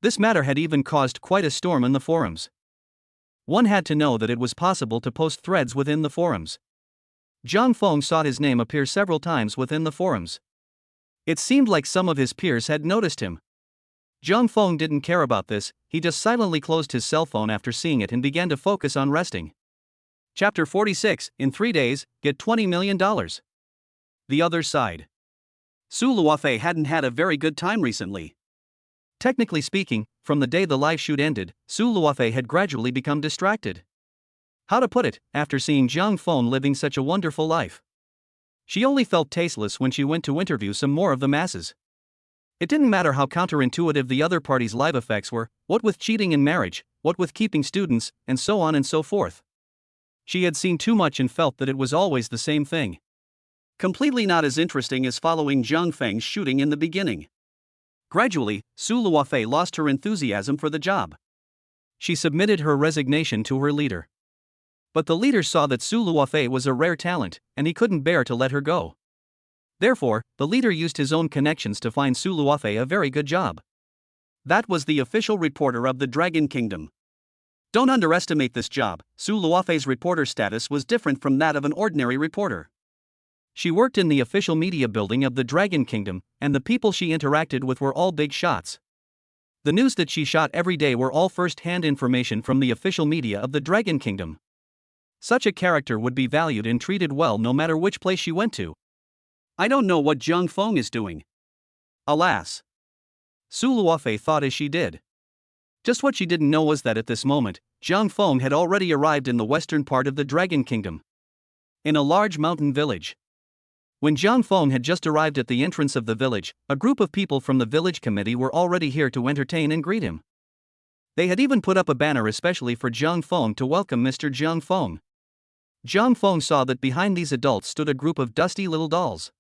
This matter had even caused quite a storm in the forums. One had to know that it was possible to post threads within the forums. Zhang Feng saw his name appear several times within the forums. It seemed like some of his peers had noticed him. Zhang Feng didn't care about this, he just silently closed his cell phone after seeing it and began to focus on resting. Chapter 46, in 3 days, get $20 million. The other side. Su Luofei hadn't had a very good time recently. Technically speaking, from the day the live shoot ended, Su Luofei had gradually become distracted. How to put it, after seeing Zhang Feng living such a wonderful life. She only felt tasteless when she went to interview some more of the masses. It didn't matter how counterintuitive the other party's live effects were, what with cheating in marriage, what with keeping students, and so on and so forth. She had seen too much and felt that it was always the same thing. Completely not as interesting as following Zhang Feng's shooting in the beginning. Gradually, Su Luofei lost her enthusiasm for the job. She submitted her resignation to her leader. But the leader saw that Su Luofei was a rare talent, and he couldn't bear to let her go. Therefore, the leader used his own connections to find Su Luofei a very good job. That was the official reporter of the Dragon Kingdom. Don't underestimate this job. Su Luofei's reporter status was different from that of an ordinary reporter. She worked in the official media building of the Dragon Kingdom, and the people she interacted with were all big shots. The news that she shot every day were all first-hand information from the official media of the Dragon Kingdom. Such a character would be valued and treated well no matter which place she went to. I don't know what Zhang Feng is doing. Alas. Su Luofei thought as she did. Just what she didn't know was that at this moment, Zhang Feng had already arrived in the western part of the Dragon Kingdom. In a large mountain village. When Zhang Feng had just arrived at the entrance of the village, a group of people from the village committee were already here to entertain and greet him. They had even put up a banner especially for Zhang Feng to welcome Mr. Zhang Feng. Zhang Feng saw that behind these adults stood a group of dusty little dolls.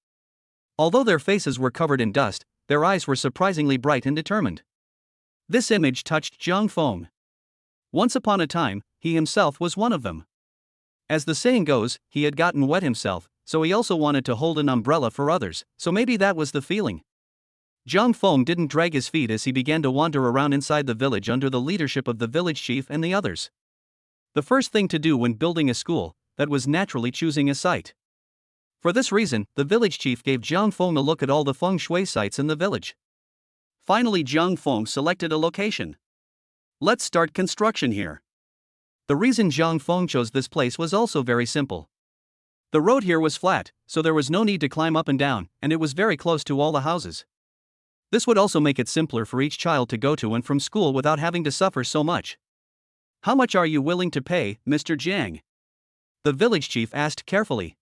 Although their faces were covered in dust, their eyes were surprisingly bright and determined. This image touched Zhang Feng. Once upon a time, he himself was one of them. As the saying goes, he had gotten wet himself, so he also wanted to hold an umbrella for others, so maybe that was the feeling. Zhang Feng didn't drag his feet as he began to wander around inside the village under the leadership of the village chief and the others. The first thing to do when building a school, that was naturally choosing a site. For this reason, the village chief gave Zhang Feng a look at all the feng shui sites in the village. Finally, Zhang Feng selected a location. Let's start construction here. The reason Zhang Feng chose this place was also very simple. The road here was flat, so there was no need to climb up and down, and it was very close to all the houses. This would also make it simpler for each child to go to and from school without having to suffer so much. How much are you willing to pay, Mr. Jiang? The village chief asked carefully.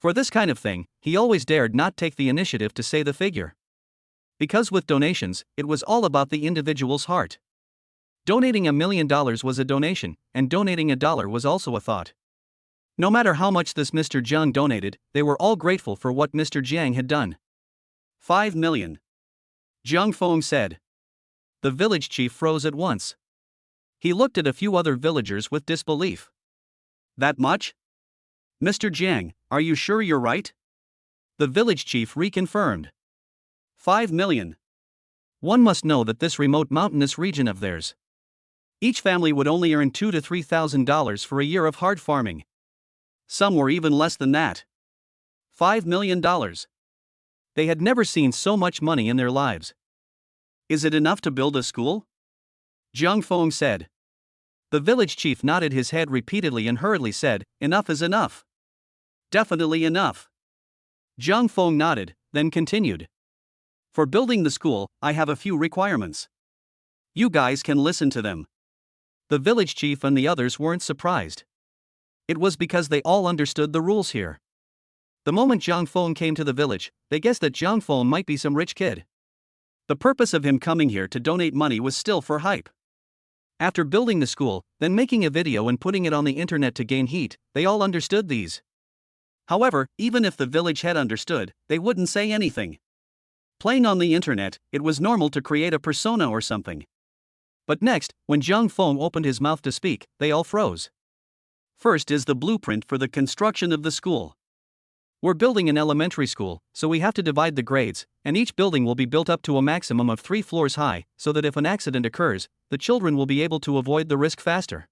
For this kind of thing, he always dared not take the initiative to say the figure. Because with donations, it was all about the individual's heart. Donating $1 million was a donation, and donating $1 was also a thought. No matter how much this Mr. Jiang donated, they were all grateful for what Mr. Jiang had done. 5 million. Zhang Feng said. The village chief froze at once. He looked at a few other villagers with disbelief. That much? Mr. Jiang, are you sure you're right? The village chief reconfirmed. 5 million. One must know that this remote mountainous region of theirs. Each family would only earn $2,000 to $3,000 for a year of hard farming. Some were even less than that. $5 million. They had never seen so much money in their lives. Is it enough to build a school? Jiang Feng said. The village chief nodded his head repeatedly and hurriedly said, enough is enough. Definitely enough. Jiang Feng nodded, then continued. For building the school, I have a few requirements. You guys can listen to them. The village chief and the others weren't surprised. It was because they all understood the rules here. The moment Jiang Feng came to the village, they guessed that Jiang Feng might be some rich kid. The purpose of him coming here to donate money was still for hype. After building the school, then making a video and putting it on the internet to gain heat, they all understood these. However, even if the village head understood, they wouldn't say anything. Playing on the internet, it was normal to create a persona or something. But next, when Jiang Feng opened his mouth to speak, they all froze. First is the blueprint for the construction of the school. We're building an elementary school, so we have to divide the grades, and each building will be built up to a maximum of 3 floors high, so that if an accident occurs, the children will be able to avoid the risk faster.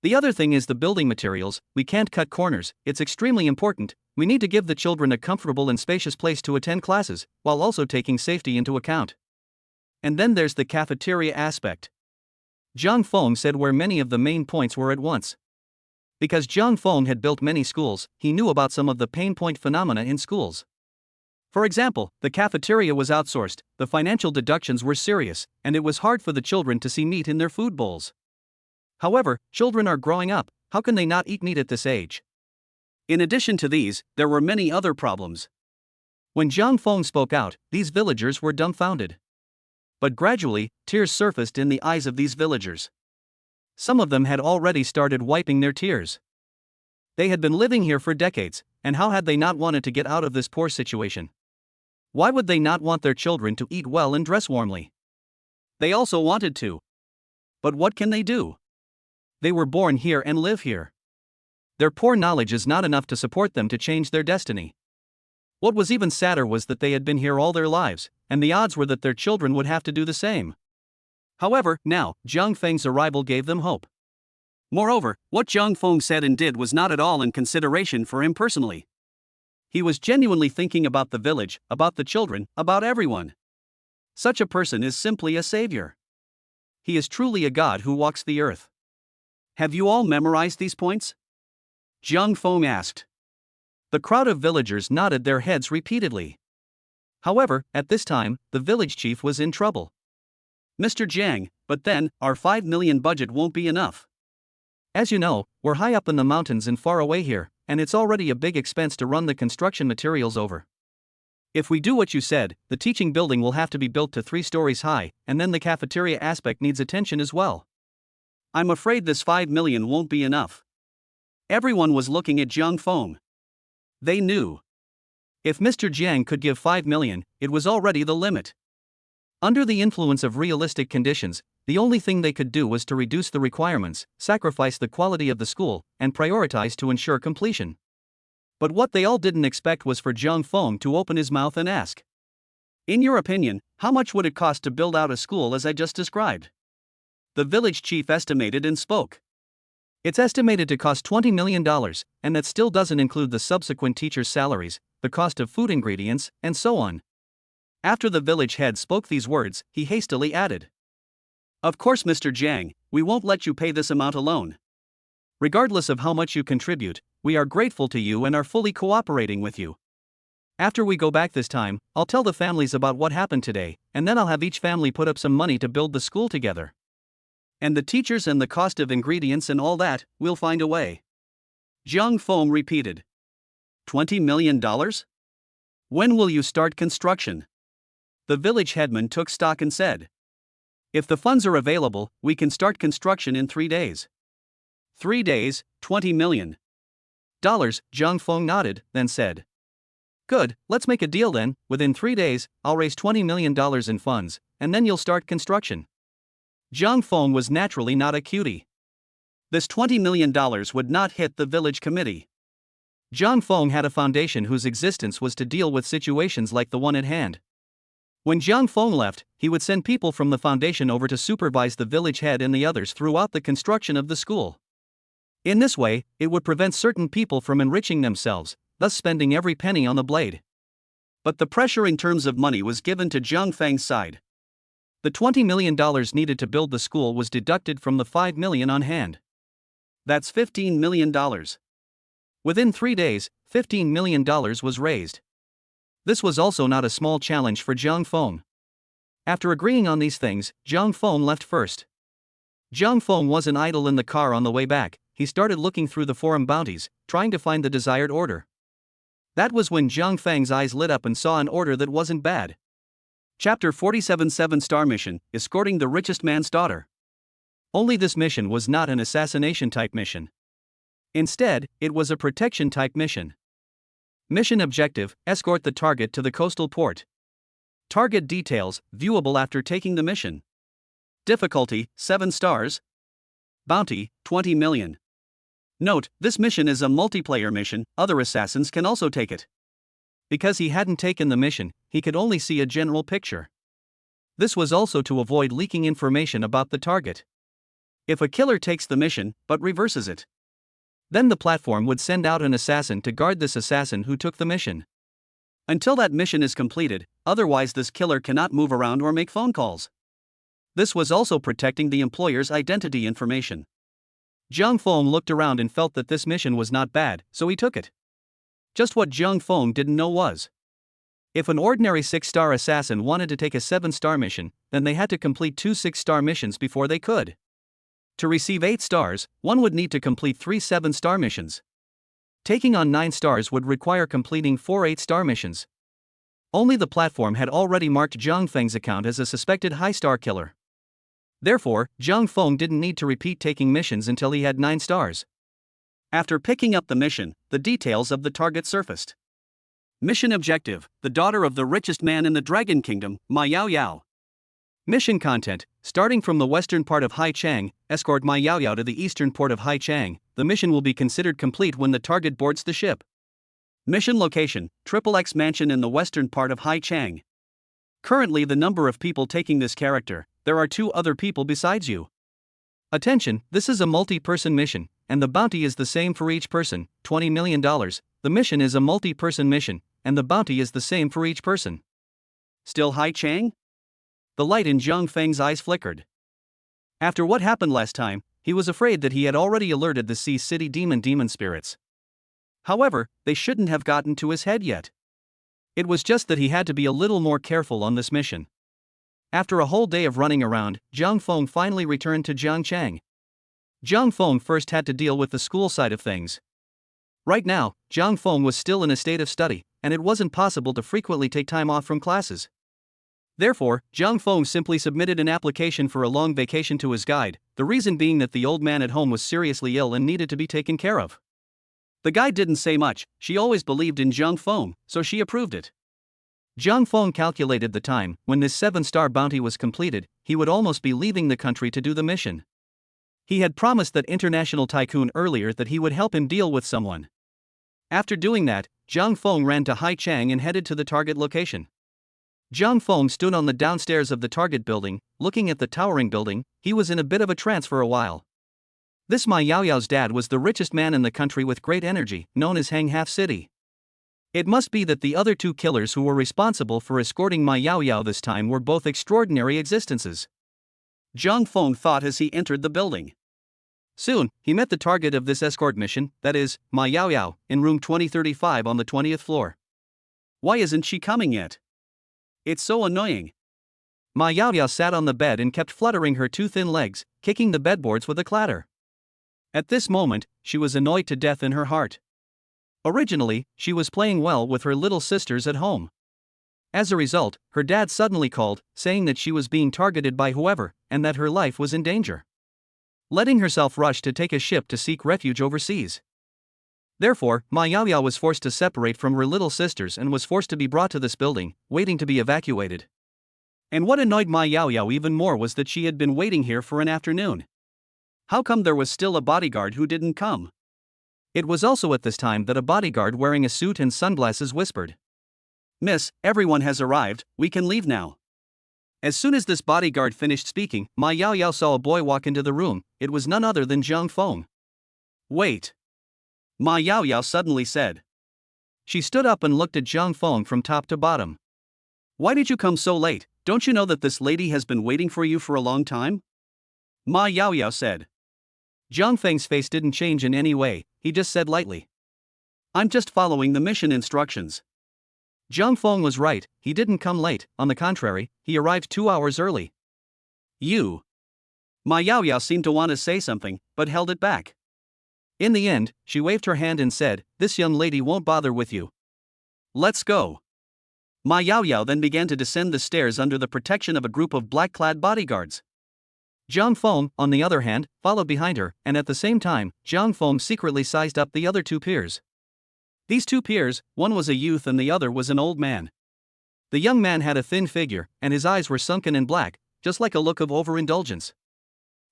The other thing is the building materials. We can't cut corners, it's extremely important. We need to give the children a comfortable and spacious place to attend classes, while also taking safety into account. And then there's the cafeteria aspect. Jiang Feng said where many of the main points were at once. Because Jiang Feng had built many schools, he knew about some of the pain point phenomena in schools. For example, the cafeteria was outsourced, the financial deductions were serious, and it was hard for the children to see meat in their food bowls. However, children are growing up, how can they not eat meat at this age? In addition to these, there were many other problems. When Jiang Feng spoke out, these villagers were dumbfounded. But gradually, tears surfaced in the eyes of these villagers. Some of them had already started wiping their tears. They had been living here for decades, and how had they not wanted to get out of this poor situation? Why would they not want their children to eat well and dress warmly? They also wanted to. But what can they do? They were born here and live here. Their poor knowledge is not enough to support them to change their destiny. What was even sadder was that they had been here all their lives, and the odds were that their children would have to do the same. However, now, Jiang Feng's arrival gave them hope. Moreover, what Jiang Feng said and did was not at all in consideration for him personally. He was genuinely thinking about the village, about the children, about everyone. Such a person is simply a savior. He is truly a god who walks the earth. Have you all memorized these points? Jiang Feng asked. The crowd of villagers nodded their heads repeatedly. However, at this time, the village chief was in trouble. Mr. Jiang, but then, our 5 million budget won't be enough. As you know, we're high up in the mountains and far away here, and it's already a big expense to run the construction materials over. If we do what you said, the teaching building will have to be built to 3 stories high, and then the cafeteria aspect needs attention as well. I'm afraid this 5 million won't be enough. Everyone was looking at Jiang Feng. They knew. If Mr. Jiang could give 5 million, it was already the limit. Under the influence of realistic conditions, the only thing they could do was to reduce the requirements, sacrifice the quality of the school, and prioritize to ensure completion. But what they all didn't expect was for Jiang Feng to open his mouth and ask, in your opinion, how much would it cost to build out a school as I just described? The village chief estimated and spoke. It's estimated to cost $20 million, and that still doesn't include the subsequent teachers' salaries, the cost of food ingredients, and so on. After the village head spoke these words, he hastily added, of course, Mr. Jiang, we won't let you pay this amount alone. Regardless of how much you contribute, we are grateful to you and are fully cooperating with you. After we go back this time, I'll tell the families about what happened today, and then I'll have each family put up some money to build the school together. And the teachers and the cost of ingredients and all that, we'll find a way. Jiang Feng repeated. $20 million? When will you start construction? The village headman took stock and said, if the funds are available, we can start construction in 3 days. 3 days, $20 million. Jiang Feng nodded, then said, good, let's make a deal then. Within 3 days, I'll raise $20 million in funds, and then you'll start construction. Jiang Feng was naturally not a cutie. This $20 million would not hit the village committee. Jiang Feng had a foundation whose existence was to deal with situations like the one at hand. When Jiang Feng left, he would send people from the foundation over to supervise the village head and the others throughout the construction of the school. In this way, it would prevent certain people from enriching themselves, thus spending every penny on the blade. But the pressure in terms of money was given to Jiang Feng's side. The $20 million needed to build the school was deducted from the $5 million on hand. That's $15 million. Within 3 days, $15 million was raised. This was also not a small challenge for Jiang Feng. After agreeing on these things, Jiang Feng left first. Jiang Feng wasn't idle in the car on the way back. He started looking through the forum bounties, trying to find the desired order. That was when Jiang Feng's eyes lit up and saw an order that wasn't bad. Chapter 47 7-star mission, escorting the richest man's daughter. Only this mission was not an assassination type mission. Instead, it was a protection type mission. Mission objective, escort the target to the coastal port. Target details, viewable after taking the mission. Difficulty, 7 stars. Bounty, 20 million. Note, this mission is a multiplayer mission, other assassins can also take it. Because he hadn't taken the mission, he could only see a general picture. This was also to avoid leaking information about the target. If a killer takes the mission, but reverses it, then the platform would send out an assassin to guard this assassin who took the mission. Until that mission is completed, otherwise this killer cannot move around or make phone calls. This was also protecting the employer's identity information. Jiang Feng looked around and felt that this mission was not bad, so he took it. Just what Jiang Feng didn't know was, if an ordinary 6-star assassin wanted to take a 7-star mission, then they had to complete 2 6-star missions before they could. To receive 8 stars, one would need to complete 3 7-star missions. Taking on 9 stars would require completing 4 8-star missions. Only the platform had already marked Jiang Feng's account as a suspected high-star killer. Therefore, Jiang Feng didn't need to repeat taking missions until he had 9 stars. After picking up the mission, the details of the target surfaced. Mission objective, the daughter of the richest man in the Dragon Kingdom, Ma Yao Yao. Mission content, starting from the western part of Haichang, escort Ma Yao Yao to the eastern port of Haichang. The mission will be considered complete when the target boards the ship. Mission location, XXX mansion in the western part of Haichang. Currently the number of people taking this character, there are 2 other people besides you. Attention, this is a multi-person mission, and the bounty is the same for each person, $20 million. The mission is a multi-person mission, and the bounty is the same for each person. Still Haichang? The light in Jiang Feng's eyes flickered. After what happened last time, he was afraid that he had already alerted the Sea City demon spirits. However, they shouldn't have gotten to his head yet. It was just that he had to be a little more careful on this mission. After a whole day of running around, Jiang Feng finally returned to Jiangchang. Jiang Feng first had to deal with the school side of things. Right now, Jiang Feng was still in a state of study, and it wasn't possible to frequently take time off from classes. Therefore, Jiang Feng simply submitted an application for a long vacation to his guide, the reason being that the old man at home was seriously ill and needed to be taken care of. The guide didn't say much, she always believed in Jiang Feng, so she approved it. Jiang Feng calculated the time. When this 7-star bounty was completed, he would almost be leaving the country to do the mission. He had promised that international tycoon earlier that he would help him deal with someone. After doing that, Jiang Feng ran to Haichang and headed to the target location. Jiang Feng stood on the downstairs of the target building, looking at the towering building. He was in a bit of a trance for a while. This Ma Yao Yao's dad was the richest man in the country with great energy, known as Hang Half City. It must be that the other 2 killers who were responsible for escorting Ma Yao Yao this time were both extraordinary existences. Jiang Feng thought as he entered the building. Soon, he met the target of this escort mission, that is, Ma Yao Yao, in room 2035 on the 20th floor. Why isn't she coming yet? It's so annoying. Ma Yao Yao sat on the bed and kept fluttering her 2 thin legs, kicking the bedboards with a clatter. At this moment, she was annoyed to death in her heart. Originally, she was playing well with her little sisters at home. As a result, her dad suddenly called, saying that she was being targeted by whoever, and that her life was in danger. Letting herself rush to take a ship to seek refuge overseas. Therefore, Ma Yao Yao was forced to separate from her little sisters and was forced to be brought to this building, waiting to be evacuated. And what annoyed Ma Yao Yao even more was that she had been waiting here for an afternoon. How come there was still a bodyguard who didn't come? It was also at this time that a bodyguard wearing a suit and sunglasses whispered, "Miss, everyone has arrived, we can leave now." As soon as this bodyguard finished speaking, Ma Yao Yao saw a boy walk into the room. It was none other than Zhang Feng. "Wait," Ma Yao Yao suddenly said. She stood up and looked at Zhang Feng from top to bottom. "Why did you come so late? Don't you know that this lady has been waiting for you for a long time?" Ma Yao Yao said. Zhang Feng's face didn't change in any way, he just said lightly, "I'm just following the mission instructions." Zhang Feng was right, he didn't come late, on the contrary, he arrived 2 hours early. "You." Ma Yao Yao seemed to want to say something, but held it back. In the end, she waved her hand and said, "This young lady won't bother with you. Let's go." Ma Yao Yao then began to descend the stairs under the protection of a group of black-clad bodyguards. Zhang Feng, on the other hand, followed behind her, and at the same time, Zhang Feng secretly sized up the other two peers. These two peers, one was a youth and the other was an old man. The young man had a thin figure, and his eyes were sunken and black, just like a look of overindulgence.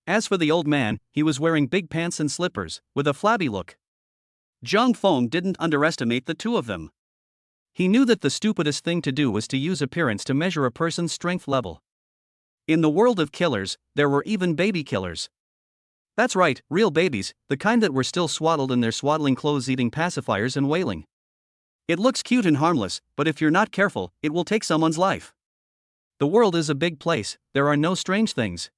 As for the old man, he was wearing big pants and slippers, with a flabby look. Zhang Feng didn't underestimate the two of them. He knew that the stupidest thing to do was to use appearance to measure a person's strength level. In the world of killers, there were even baby killers. That's right, real babies, the kind that were still swaddled in their swaddling clothes eating pacifiers and wailing. It looks cute and harmless, but if you're not careful, it will take someone's life. The world is a big place, there are no strange things.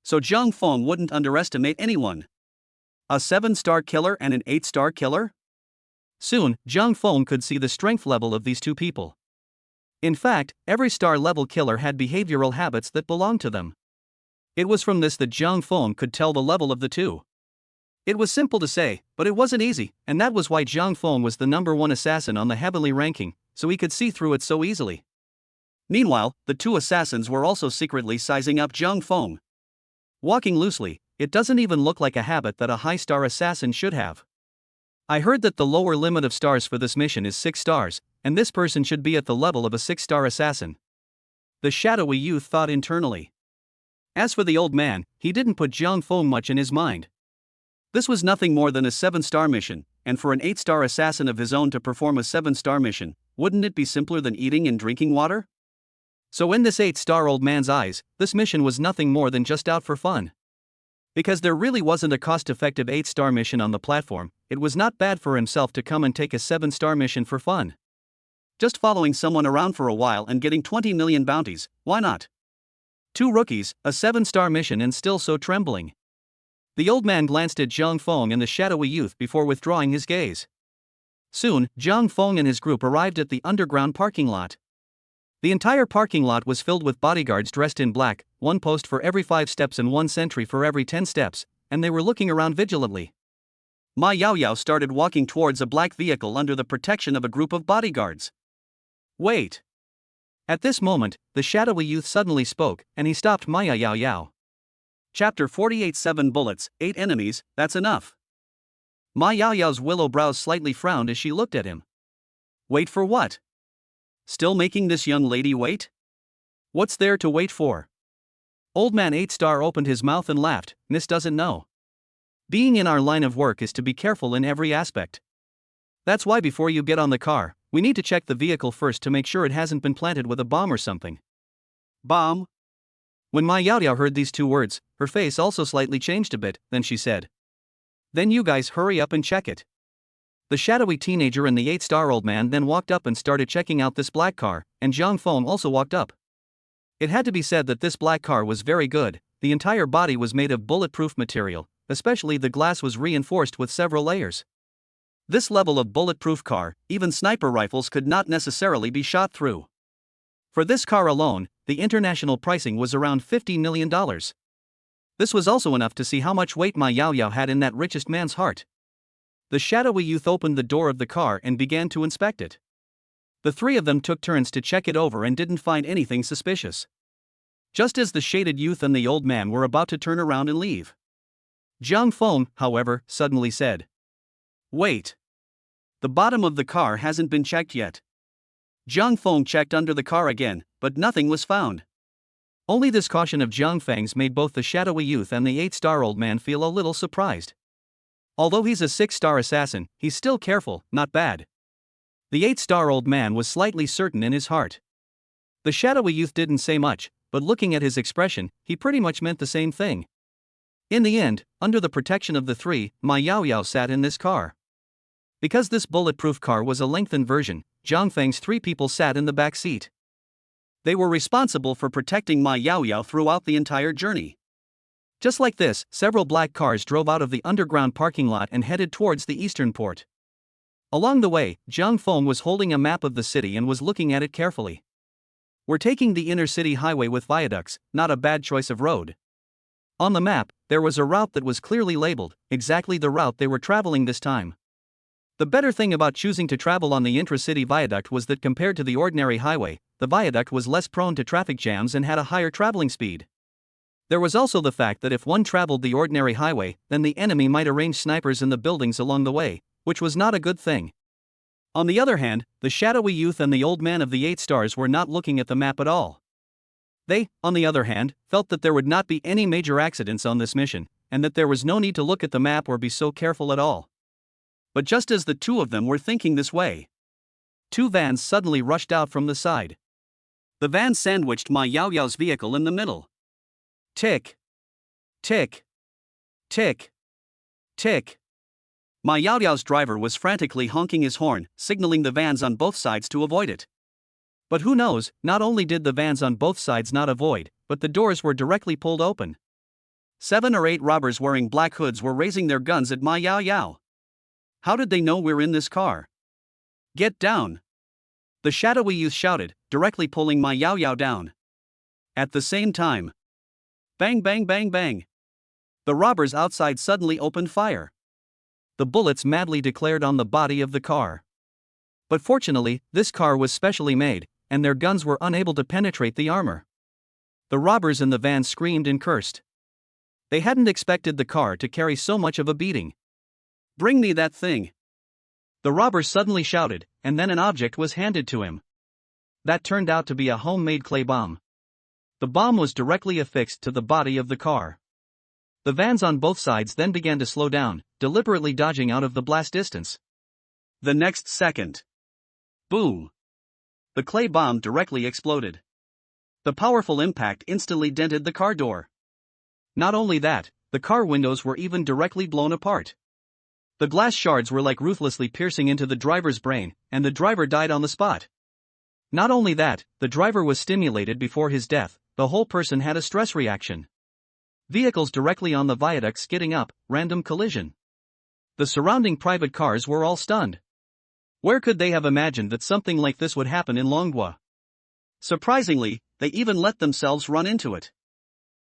So Zhang Feng wouldn't underestimate anyone. A 7-star killer and an 8-star killer? Soon, Zhang Feng could see the strength level of these two people. In fact, every star-level killer had behavioral habits that belonged to them. It was from this that Zhang Feng could tell the level of the two. It was simple to say, but it wasn't easy, and that was why Zhang Feng was the #1 assassin on the heavenly ranking, so he could see through it so easily. Meanwhile, the two assassins were also secretly sizing up Zhang Feng. Walking loosely, it doesn't even look like a habit that a high-star assassin should have. I heard that the lower limit of stars for this mission is 6 stars, and this person should be at the level of a 6-star assassin. The shadowy youth thought internally. As for the old man, he didn't put Zhang Feng much in his mind. This was nothing more than a 7-star mission, and for an 8-star assassin of his own to perform a 7-star mission, wouldn't it be simpler than eating and drinking water? So in this 8-star old man's eyes, this mission was nothing more than just out for fun. Because there really wasn't a cost-effective 8-star mission on the platform, it was not bad for himself to come and take a 7-star mission for fun. Just following someone around for a while and getting 20 million bounties, why not? 2 rookies, a 7-star mission and still so trembling. The old man glanced at Zhang Feng and the shadowy youth before withdrawing his gaze. Soon, Zhang Feng and his group arrived at the underground parking lot. The entire parking lot was filled with bodyguards dressed in black, 1 post for every 5 steps and 1 sentry for every 10 steps, and they were looking around vigilantly. Ma Yao Yao started walking towards a black vehicle under the protection of a group of bodyguards. "Wait." At this moment, the shadowy youth suddenly spoke, and he stopped Ma Yao Yao. Chapter 48 7 bullets, 8 enemies, that's enough. Ma Yao Yao's willow brows slightly frowned as she looked at him. Wait for what? Still making this young lady wait? What's there to wait for? Old man 8-star opened his mouth and laughed, "Miss doesn't know. Being in our line of work is to be careful in every aspect. That's why before you get on the car, we need to check the vehicle first to make sure it hasn't been planted with a bomb or something." Bomb? When Ma Yao Yao heard these 2 words, her face also slightly changed a bit, then she said, "Then you guys hurry up and check it." The shadowy teenager and the 8-star old man then walked up and started checking out this black car, and Zhang Feng also walked up. It had to be said that this black car was very good. The entire body was made of bulletproof material, especially the glass was reinforced with several layers. This level of bulletproof car, even sniper rifles could not necessarily be shot through. For this car alone, the international pricing was around $50 million. This was also enough to see how much weight Ma Yao Yao had in that richest man's heart. The shadowy youth opened the door of the car and began to inspect it. The 3 of them took turns to check it over and didn't find anything suspicious. Just as the shaded youth and the old man were about to turn around and leave, Zhang Feng, however, suddenly said, "Wait. The bottom of the car hasn't been checked yet." Zhang Feng checked under the car again, but nothing was found. Only this caution of Zhang Feng's made both the shadowy youth and the 8-star old man feel a little surprised. Although he's a 6-star assassin, he's still careful, not bad. The 8-star-old man was slightly certain in his heart. The shadowy youth didn't say much, but looking at his expression, he pretty much meant the same thing. In the end, under the protection of the three, Ma Yao Yao sat in this car. Because this bulletproof car was a lengthened version, Zhang Feng's three people sat in the back seat. They were responsible for protecting Ma Yao Yao throughout the entire journey. Just like this, several black cars drove out of the underground parking lot and headed towards the eastern port. Along the way, Zhang Feng was holding a map of the city and was looking at it carefully. We're taking the inner city highway with viaducts, not a bad choice of road. On the map, there was a route that was clearly labeled, exactly the route they were traveling this time. The better thing about choosing to travel on the intra-city viaduct was that compared to the ordinary highway, the viaduct was less prone to traffic jams and had a higher traveling speed. There was also the fact that if one traveled the ordinary highway, then the enemy might arrange snipers in the buildings along the way, which was not a good thing. On the other hand, the shadowy youth and the old man of the 8 stars were not looking at the map at all. They, on the other hand, felt that there would not be any major accidents on this mission, and that there was no need to look at the map or be so careful at all. But just as the two of them were thinking this way, two vans suddenly rushed out from the side. The van sandwiched Ma Yao Yao's vehicle in the middle. Tick. Tick. Tick. Tick. Ma Yao Yao's driver was frantically honking his horn, signaling the vans on both sides to avoid it. But who knows, not only did the vans on both sides not avoid, but the doors were directly pulled open. 7 or 8 robbers wearing black hoods were raising their guns at Ma Yao Yao. How did they know we're in this car? Get down! The shadowy youth shouted, directly pulling Ma Yao Yao down. At the same time, bang bang bang bang! The robbers outside suddenly opened fire. The bullets madly declared on the body of the car. But fortunately, this car was specially made, and their guns were unable to penetrate the armor. The robbers in the van screamed and cursed. They hadn't expected the car to carry so much of a beating. Bring me that thing! The robber suddenly shouted, and then an object was handed to him. That turned out to be a homemade clay bomb. The bomb was directly affixed to the body of the car. The vans on both sides then began to slow down, deliberately dodging out of the blast distance. The next second, boom! The clay bomb directly exploded. The powerful impact instantly dented the car door. Not only that, the car windows were even directly blown apart. The glass shards were like ruthlessly piercing into the driver's brain, and the driver died on the spot. Not only that, the driver was stimulated before his death, the whole person had a stress reaction. Vehicles directly on the viaduct skidding up, random collision. The surrounding private cars were all stunned. Where could they have imagined that something like this would happen in Longhua? Surprisingly, they even let themselves run into it.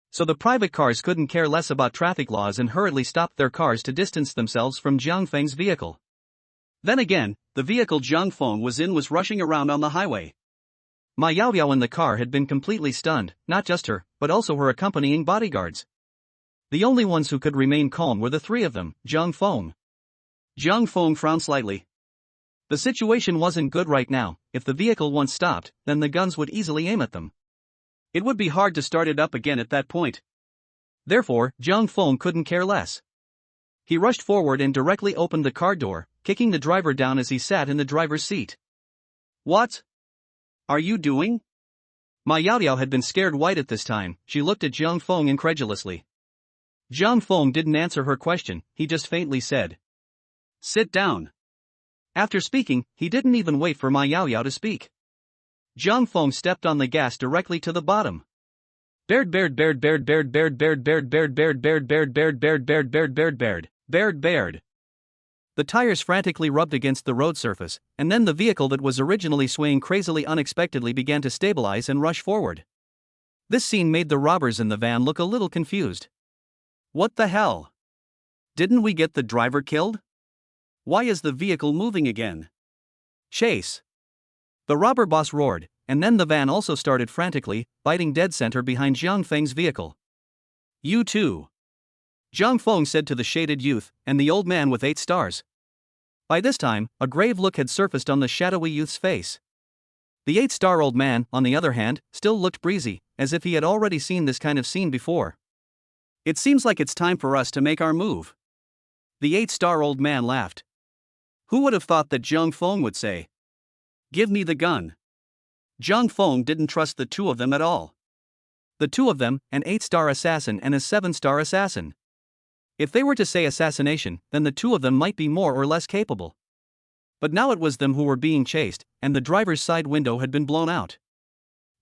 So the private cars couldn't care less about traffic laws and hurriedly stopped their cars to distance themselves from Zhang Feng's vehicle. Then again, the vehicle Zhang Feng was in was rushing around on the highway. Ma Yao Yao in the car had been completely stunned, not just her, but also her accompanying bodyguards. The only ones who could remain calm were the three of them, Zhang Feng. Zhang Feng frowned slightly. The situation wasn't good right now. If the vehicle once stopped, then the guns would easily aim at them. It would be hard to start it up again at that point. Therefore, Zhang Feng couldn't care less. He rushed forward and directly opened the car door, kicking the driver down as he sat in the driver's seat. What are you doing? Ma Yao Yao had been scared white at this time. She looked at Zhang Feng incredulously. Zhang Feng didn't answer her question, he just faintly said, "Sit down." After speaking, he didn't even wait for Ma Yao Yao to speak. Zhang Feng stepped on the gas directly to the bottom. Baird. The tires frantically rubbed against the road surface, and then the vehicle that was originally swaying crazily unexpectedly began to stabilize and rush forward. This scene made the robbers in the van look a little confused. What the hell? Didn't we get the driver killed? Why is the vehicle moving again? Chase! The robber boss roared, and then the van also started frantically, biting dead center behind Zhang Feng's vehicle. You too! Zhang Feng said to the shaded youth, and the old man with 8 stars. By this time, a grave look had surfaced on the shadowy youth's face. The 8-star old man, on the other hand, still looked breezy, as if he had already seen this kind of scene before. It seems like it's time for us to make our move. The 8-star old man laughed. Who would have thought that Zhang Feng would say Give me the gun. Zhang Feng didn't trust the two of them at all. The two of them, an 8-star assassin and a 7-star assassin. If they were to say assassination, then the two of them might be more or less capable. But now it was them who were being chased, and the driver's side window had been blown out.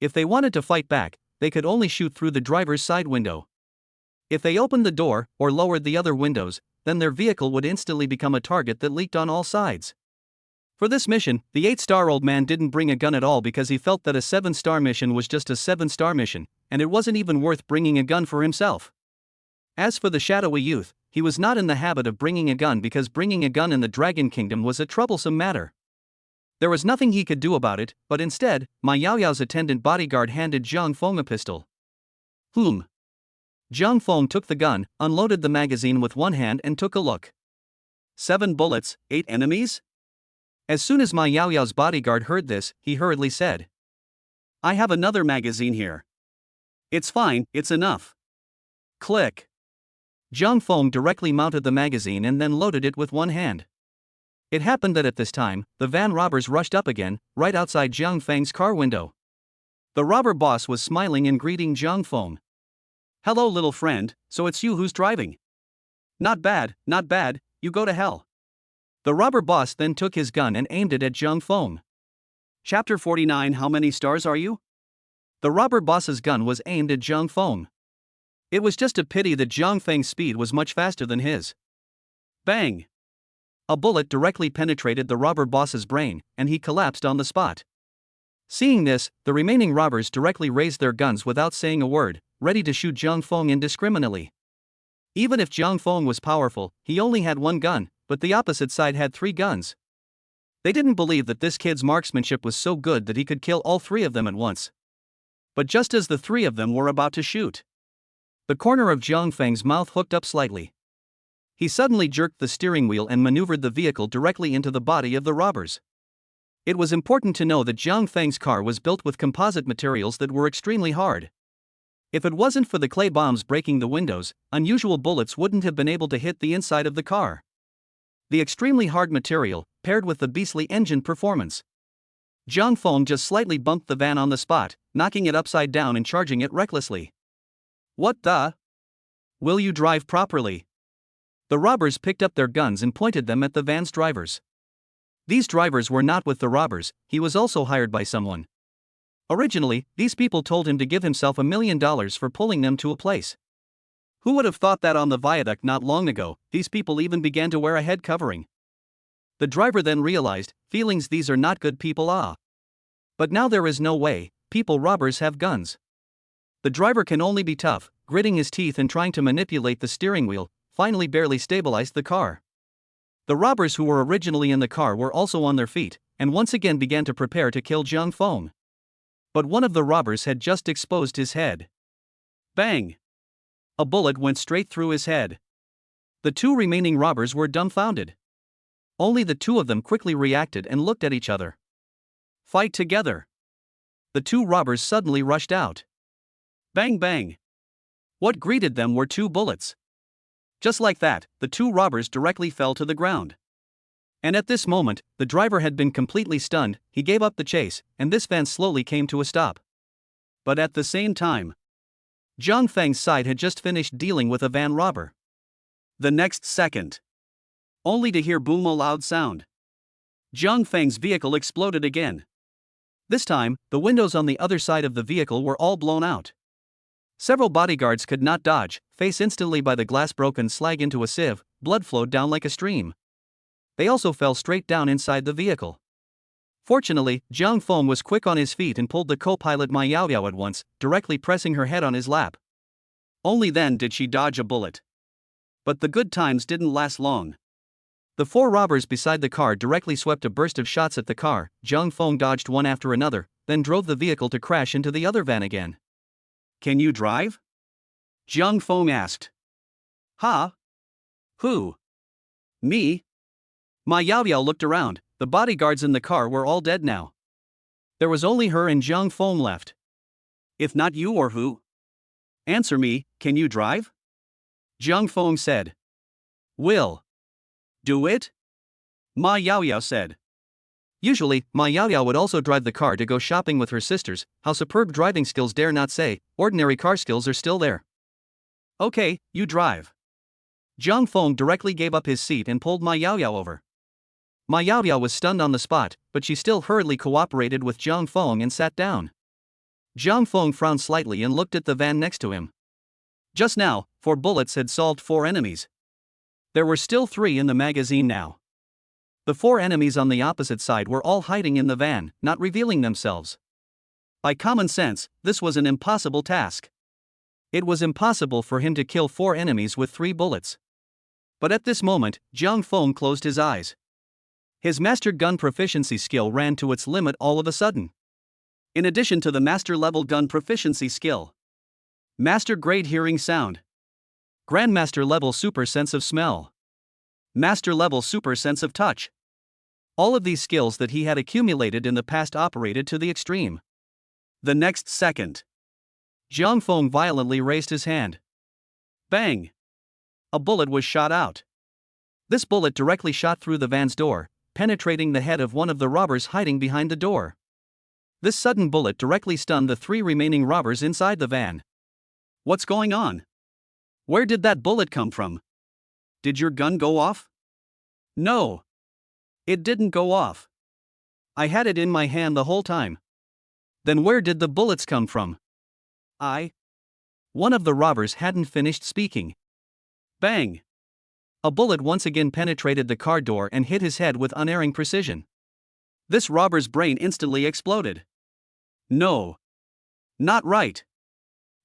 If they wanted to fight back, they could only shoot through the driver's side window. If they opened the door, or lowered the other windows, then their vehicle would instantly become a target that leaked on all sides. For this mission, the 8-star old man didn't bring a gun at all because he felt that a 7-star mission was just a 7-star mission, and it wasn't even worth bringing a gun for himself. As for the shadowy youth, he was not in the habit of bringing a gun because bringing a gun in the Dragon Kingdom was a troublesome matter. There was nothing he could do about it, but instead, Ma Yaoyao's attendant bodyguard handed Zhang Feng a pistol. Zhang Feng took the gun, unloaded the magazine with one hand and took a look. 7 bullets, 8 enemies? As soon as Ma Yaoyao's bodyguard heard this, he hurriedly said, I have another magazine here. It's fine, it's enough. Click. Zhang Feng directly mounted the magazine and then loaded it with one hand. It happened that at this time, the van robbers rushed up again, right outside Zhang Feng's car window. The robber boss was smiling and greeting Zhang Feng. Hello little friend, so it's you who's driving. Not bad, you go to hell. The robber boss then took his gun and aimed it at Zhang Feng. Chapter 49. How many stars are you? The robber boss's gun was aimed at Zhang Feng. It was just a pity that Zhang Feng's speed was much faster than his. Bang! A bullet directly penetrated the robber boss's brain, and he collapsed on the spot. Seeing this, the remaining robbers directly raised their guns without saying a word, ready to shoot Zhang Feng indiscriminately. Even if Zhang Feng was powerful, he only had one gun, but the opposite side had 3 guns. They didn't believe that this kid's marksmanship was so good that he could kill all 3 of them at once. But just as the 3 of them were about to shoot, the corner of Zhang Feng's mouth hooked up slightly. He suddenly jerked the steering wheel and maneuvered the vehicle directly into the body of the robbers. It was important to know that Zhang Feng's car was built with composite materials that were extremely hard. If it wasn't for the clay bombs breaking the windows, unusual bullets wouldn't have been able to hit the inside of the car. The extremely hard material, paired with the beastly engine performance. Zhang Feng just slightly bumped the van on the spot, knocking it upside down and charging it recklessly. What the? Will you drive properly? The robbers picked up their guns and pointed them at the van's drivers. These drivers were not with the robbers, he was also hired by someone. Originally, these people told him to give himself $1 million for pulling them to a place. Who would have thought that on the viaduct not long ago, these people even began to wear a head covering? The driver then realized, feelings these are not good people But now there is no way, people robbers have guns. The driver can only be tough, gritting his teeth and trying to manipulate the steering wheel, finally barely stabilized the car. The robbers who were originally in the car were also on their feet, and once again began to prepare to kill Zhang Feng. But one of the robbers had just exposed his head. Bang! A bullet went straight through his head. The 2 remaining robbers were dumbfounded. Only the 2 of them quickly reacted and looked at each other. Fight together. The 2 robbers suddenly rushed out. Bang bang! What greeted them were 2 bullets. Just like that, the 2 robbers directly fell to the ground. And at this moment, the driver had been completely stunned, he gave up the chase, and this van slowly came to a stop. But at the same time, Zhang Feng's side had just finished dealing with a van robber. The next second, only to hear boom, a loud sound. Zhang Feng's vehicle exploded again. This time, the windows on the other side of the vehicle were all blown out. Several bodyguards could not dodge, face instantly by the glass broken slag into a sieve, blood flowed down like a stream. They also fell straight down inside the vehicle. Fortunately, Zhang Feng was quick on his feet and pulled the co-pilot Ma Yaoyao at once, directly pressing her head on his lap. Only then did she dodge a bullet. But the good times didn't last long. The 4 robbers beside the car directly swept a burst of shots at the car. Zhang Feng dodged one after another, then drove the vehicle to crash into the other van again. Can you drive? Zhang Feng asked. Huh? Who? Me? Ma Yaoyao looked around, the bodyguards in the car were all dead now. There was only her and Zhang Feng left. If not you or who? Answer me, can you drive? Zhang Feng said. Will. Do it? Ma Yaoyao said. Usually, Ma Yaoyao would also drive the car to go shopping with her sisters. How superb driving skills, dare not say, ordinary car skills are still there. Okay, you drive. Zhang Feng directly gave up his seat and pulled Ma Yaoyao over. Ma Yaoyao was stunned on the spot, but she still hurriedly cooperated with Zhang Feng and sat down. Zhang Feng frowned slightly and looked at the van next to him. Just now, 4 bullets had solved 4 enemies. There were still 3 in the magazine now. The 4 enemies on the opposite side were all hiding in the van, not revealing themselves. By common sense, this was an impossible task. It was impossible for him to kill 4 enemies with 3 bullets. But at this moment, Zhang Feng closed his eyes. His master gun proficiency skill ran to its limit all of a sudden. In addition to the master level gun proficiency skill, master grade hearing sound, grandmaster level super sense of smell, master level super sense of touch. All of these skills that he had accumulated in the past operated to the extreme. The next second, Zhang Feng violently raised his hand. Bang! A bullet was shot out. This bullet directly shot through the van's door, penetrating the head of one of the robbers hiding behind the door. This sudden bullet directly stunned the 3 remaining robbers inside the van. What's going on? Where did that bullet come from? Did your gun go off? No. It didn't go off. I had it in my hand the whole time. Then where did the bullets come from? One of the robbers hadn't finished speaking. Bang! A bullet once again penetrated the car door and hit his head with unerring precision. This robber's brain instantly exploded. No. Not right.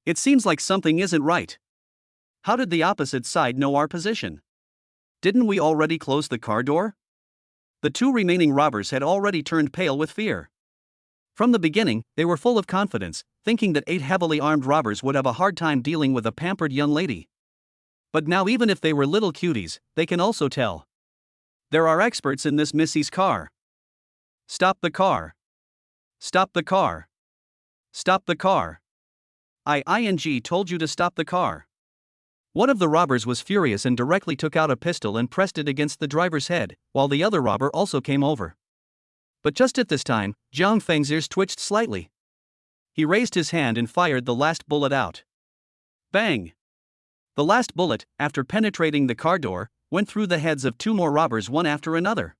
It seems like something isn't right. How did the opposite side know our position? Didn't we already close the car door? The 2 remaining robbers had already turned pale with fear. From the beginning, they were full of confidence, thinking that 8 heavily armed robbers would have a hard time dealing with a pampered young lady. But now, even if they were little cuties, they can also tell. There are experts in this Missy's car. Stop the car. Stop the car. Stop the car. I told you to stop the car. One of the robbers was furious and directly took out a pistol and pressed it against the driver's head, while the other robber also came over. But just at this time, Zhang Feng's ears twitched slightly. He raised his hand and fired the last bullet out. Bang! The last bullet, after penetrating the car door, went through the heads of 2 more robbers one after another.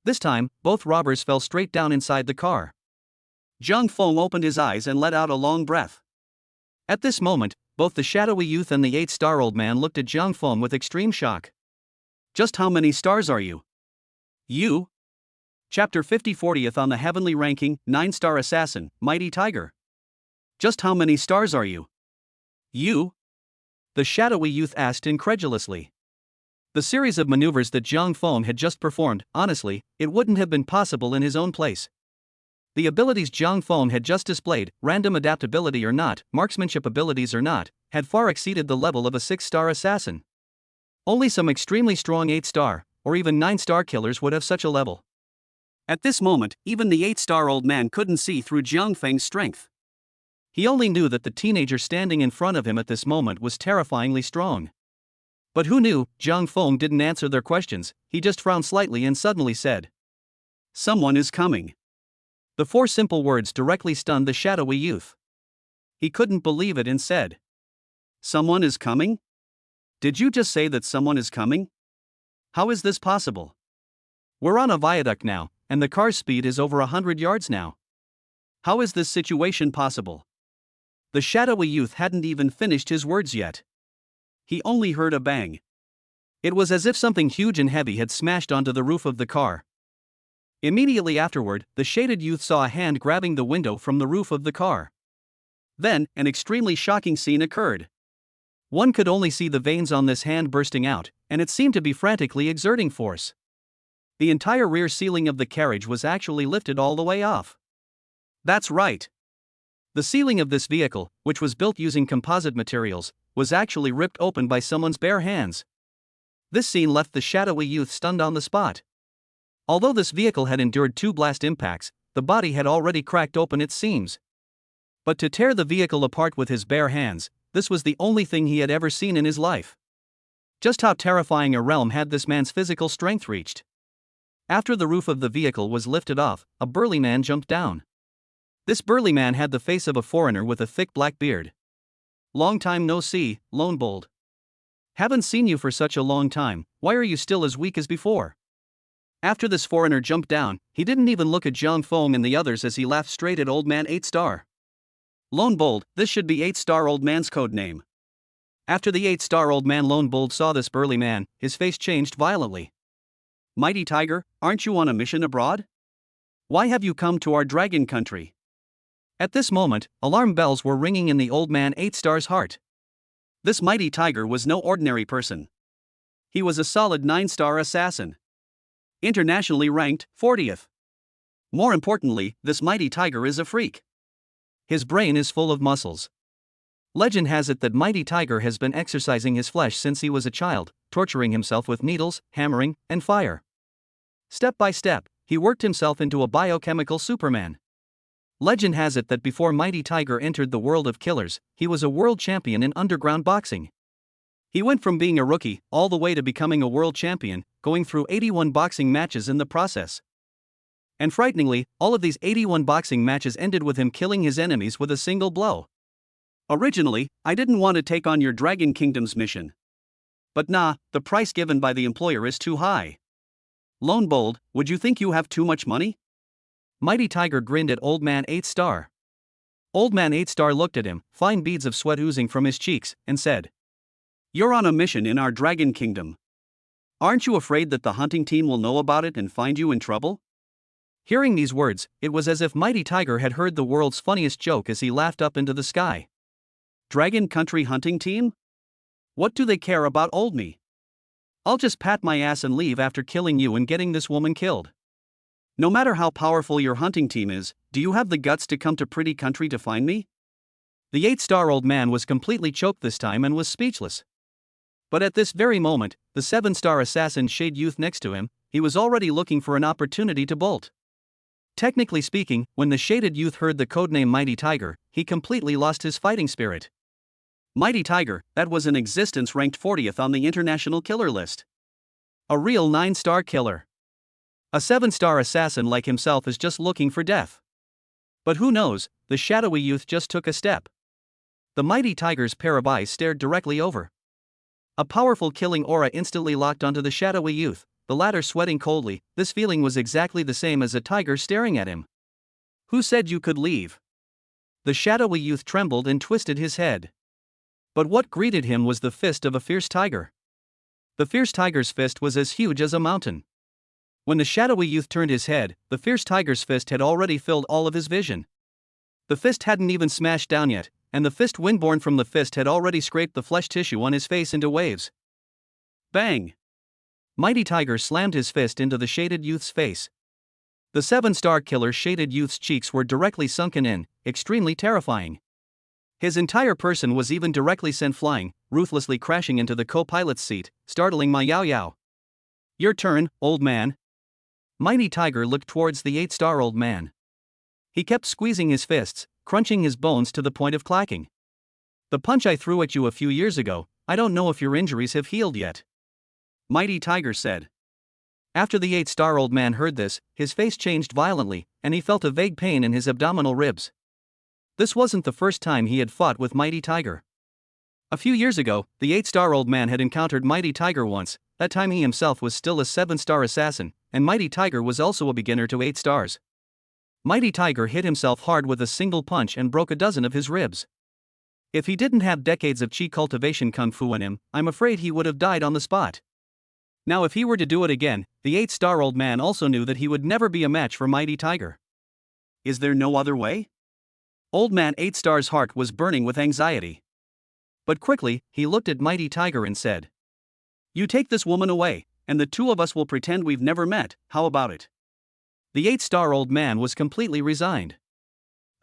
This time, both robbers fell straight down inside the car. Zhang Feng opened his eyes and let out a long breath. At this moment, both the shadowy youth and the 8-star old man looked at Zhang Feng with extreme shock. Just how many stars are you? You? Chapter 50, 40th on the heavenly ranking, 9-star assassin, Mighty Tiger. Just how many stars are you? You? The shadowy youth asked incredulously. The series of maneuvers that Zhang Feng had just performed, honestly, it wouldn't have been possible in his own place. The abilities Zhang Feng had just displayed, random adaptability or not, marksmanship abilities or not, had far exceeded the level of a 6-star assassin. Only some extremely strong 8-star, or even 9-star killers would have such a level. At this moment, even the 8-star old man couldn't see through Zhang Feng's strength. He only knew that the teenager standing in front of him at this moment was terrifyingly strong. But who knew? Zhang Feng didn't answer their questions, he just frowned slightly and suddenly said, "Someone is coming." The 4 simple words directly stunned the shadowy youth. He couldn't believe it and said, "Someone is coming? Did you just say that someone is coming? How is this possible? We're on a viaduct now, and the car's speed is over 100 yards now. How is this situation possible?" The shadowy youth hadn't even finished his words yet. He only heard a bang. It was as if something huge and heavy had smashed onto the roof of the car. Immediately afterward, the shaded youth saw a hand grabbing the window from the roof of the car. Then, an extremely shocking scene occurred. One could only see the veins on this hand bursting out, and it seemed to be frantically exerting force. The entire rear ceiling of the carriage was actually lifted all the way off. That's right. The ceiling of this vehicle, which was built using composite materials, was actually ripped open by someone's bare hands. This scene left the shadowy youth stunned on the spot. Although this vehicle had endured 2 blast impacts, the body had already cracked open its seams. But to tear the vehicle apart with his bare hands, this was the only thing he had ever seen in his life. Just how terrifying a realm had this man's physical strength reached? After the roof of the vehicle was lifted off, a burly man jumped down. This burly man had the face of a foreigner with a thick black beard. "Long time no see, Lone Bold. Haven't seen you for such a long time, why are you still as weak as before?" After this foreigner jumped down, he didn't even look at Zhang Feng and the others as he laughed straight at Old Man 8 Star. "Lone Bold, this should be 8 Star Old Man's code name." After the 8 Star Old Man Lone Bold saw this burly man, his face changed violently. "Mighty Tiger, aren't you on a mission abroad? Why have you come to our dragon country?" At this moment, alarm bells were ringing in the Old Man 8 Star's heart. This Mighty Tiger was no ordinary person. He was a solid 9-star assassin. Internationally ranked 40th. More importantly, this Mighty Tiger is a freak. His brain is full of muscles. Legend has it that Mighty Tiger has been exercising his flesh since he was a child, torturing himself with needles, hammering, and fire. Step by step, he worked himself into a biochemical Superman. Legend has it that before Mighty Tiger entered the world of killers, he was a world champion in underground boxing. He went from being a rookie all the way to becoming a world champion, going through 81 boxing matches in the process. And frighteningly, all of these 81 boxing matches ended with him killing his enemies with a single blow. "Originally, I didn't want to take on your Dragon Kingdom's mission. But nah, the price given by the employer is too high. Lone Bold, would you think you have too much money?" Mighty Tiger grinned at Old Man 8 Star. Old Man 8 Star looked at him, fine beads of sweat oozing from his cheeks, and said, "You're on a mission in our Dragon Kingdom. Aren't you afraid that the hunting team will know about it and find you in trouble?" Hearing these words, it was as if Mighty Tiger had heard the world's funniest joke as he laughed up into the sky. "Dragon Country hunting team? What do they care about old me? I'll just pat my ass and leave after killing you and getting this woman killed. No matter how powerful your hunting team is, do you have the guts to come to Pretty Country to find me?" The 8-star old man was completely choked this time and was speechless. But at this very moment, the 7-star assassin Shade Youth next to him, he was already looking for an opportunity to bolt. Technically speaking, when the Shaded Youth heard the codename Mighty Tiger, he completely lost his fighting spirit. Mighty Tiger, that was in existence, ranked 40th on the international killer list. A real 9-star killer. A 7-star assassin like himself is just looking for death. But who knows, the shadowy youth just took a step. The Mighty Tiger's pair of eyes stared directly over. A powerful killing aura instantly locked onto the shadowy youth, the latter sweating coldly. This feeling was exactly the same as a tiger staring at him. "Who said you could leave?" The shadowy youth trembled and twisted his head. But what greeted him was the fist of a fierce tiger. The fierce tiger's fist was as huge as a mountain. When the shadowy youth turned his head, the fierce tiger's fist had already filled all of his vision. The fist hadn't even smashed down yet, and the fist wind born from the fist had already scraped the flesh tissue on his face into waves. Bang! Mighty Tiger slammed his fist into the Shaded Youth's face. The 7-star killer's Shaded Youth's cheeks were directly sunken in, extremely terrifying. His entire person was even directly sent flying, ruthlessly crashing into the co-pilot's seat, startling Ma Yao Yao. "Your turn, old man." Mighty Tiger looked towards the 8-star old man. He kept squeezing his fists, crunching his bones to the point of clacking. "The punch I threw at you a few years ago, I don't know if your injuries have healed yet," Mighty Tiger said. After the 8-star old man heard this, his face changed violently, and he felt a vague pain in his abdominal ribs. This wasn't the first time he had fought with Mighty Tiger. A few years ago, the 8-star old man had encountered Mighty Tiger once. That time he himself was still a 7-star assassin, and Mighty Tiger was also a beginner to 8 stars. Mighty Tiger hit himself hard with a single punch and broke a dozen of his ribs. If he didn't have decades of chi cultivation kung fu in him, I'm afraid he would have died on the spot. Now if he were to do it again, the 8-star old man also knew that he would never be a match for Mighty Tiger. Is there no other way? Old Man 8 Star's heart was burning with anxiety. But quickly, he looked at Mighty Tiger and said, "You take this woman away, and the two of us will pretend we've never met, how about it?" The 8-star old man was completely resigned.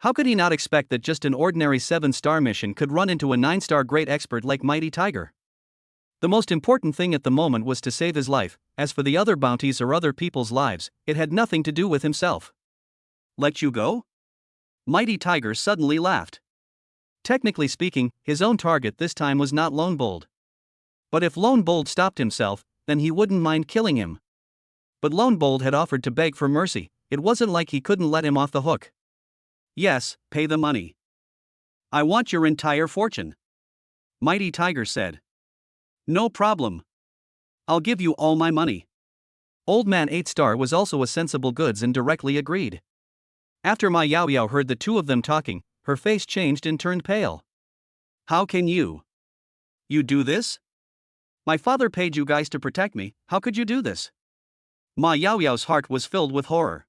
How could he not expect that just an ordinary 7-star mission could run into a 9-star great expert like Mighty Tiger? The most important thing at the moment was to save his life. As for the other bounties or other people's lives, it had nothing to do with himself. "Let you go?" Mighty Tiger suddenly laughed. Technically speaking, his own target this time was not Lone Bold. But if Lone Bold stopped himself, then he wouldn't mind killing him. But Lone Bold had offered to beg for mercy. It wasn't like he couldn't let him off the hook. Yes, pay the money. I want your entire fortune, Mighty Tiger said. No problem. I'll give you all my money. Old Man 8-Star was also a sensible goods and directly agreed. After Ma Yao Yao heard the two of them talking, her face changed and turned pale. How can you? You do this? My father paid you guys to protect me, how could you do this? Ma Yao Yao's heart was filled with horror.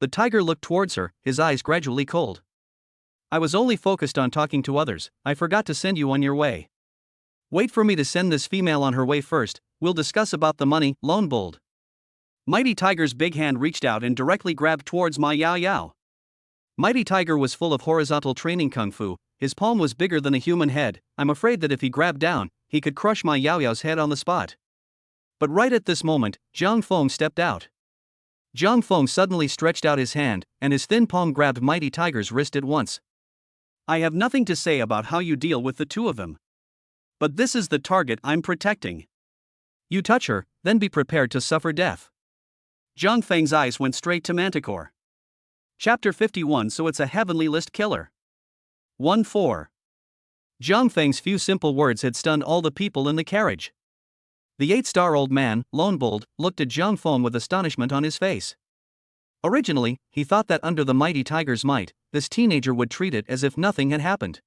The tiger looked towards her, his eyes gradually cold. I was only focused on talking to others, I forgot to send you on your way. Wait for me to send this female on her way first, we'll discuss about the money, Lone Bold. Mighty Tiger's big hand reached out and directly grabbed towards Ma Yao Yao. Mighty Tiger was full of horizontal training kung fu, his palm was bigger than a human head. I'm afraid that if he grabbed down, he could crush Ma Yao Yao's head on the spot. But right at this moment, Zhang Feng stepped out. Zhang Feng suddenly stretched out his hand, and his thin palm grabbed Mighty Tiger's wrist at once. I have nothing to say about how you deal with the two of them. But this is the target I'm protecting. You touch her, then be prepared to suffer death. Zhang Feng's eyes went straight to Manticore. Chapter 51. So it's a heavenly list killer. 1-4. Zhang Feng's few simple words had stunned all the people in the carriage. The 8-star old man, Lone Bold, looked at Zhang Feng with astonishment on his face. Originally, he thought that under the Mighty Tiger's might, this teenager would treat it as if nothing had happened.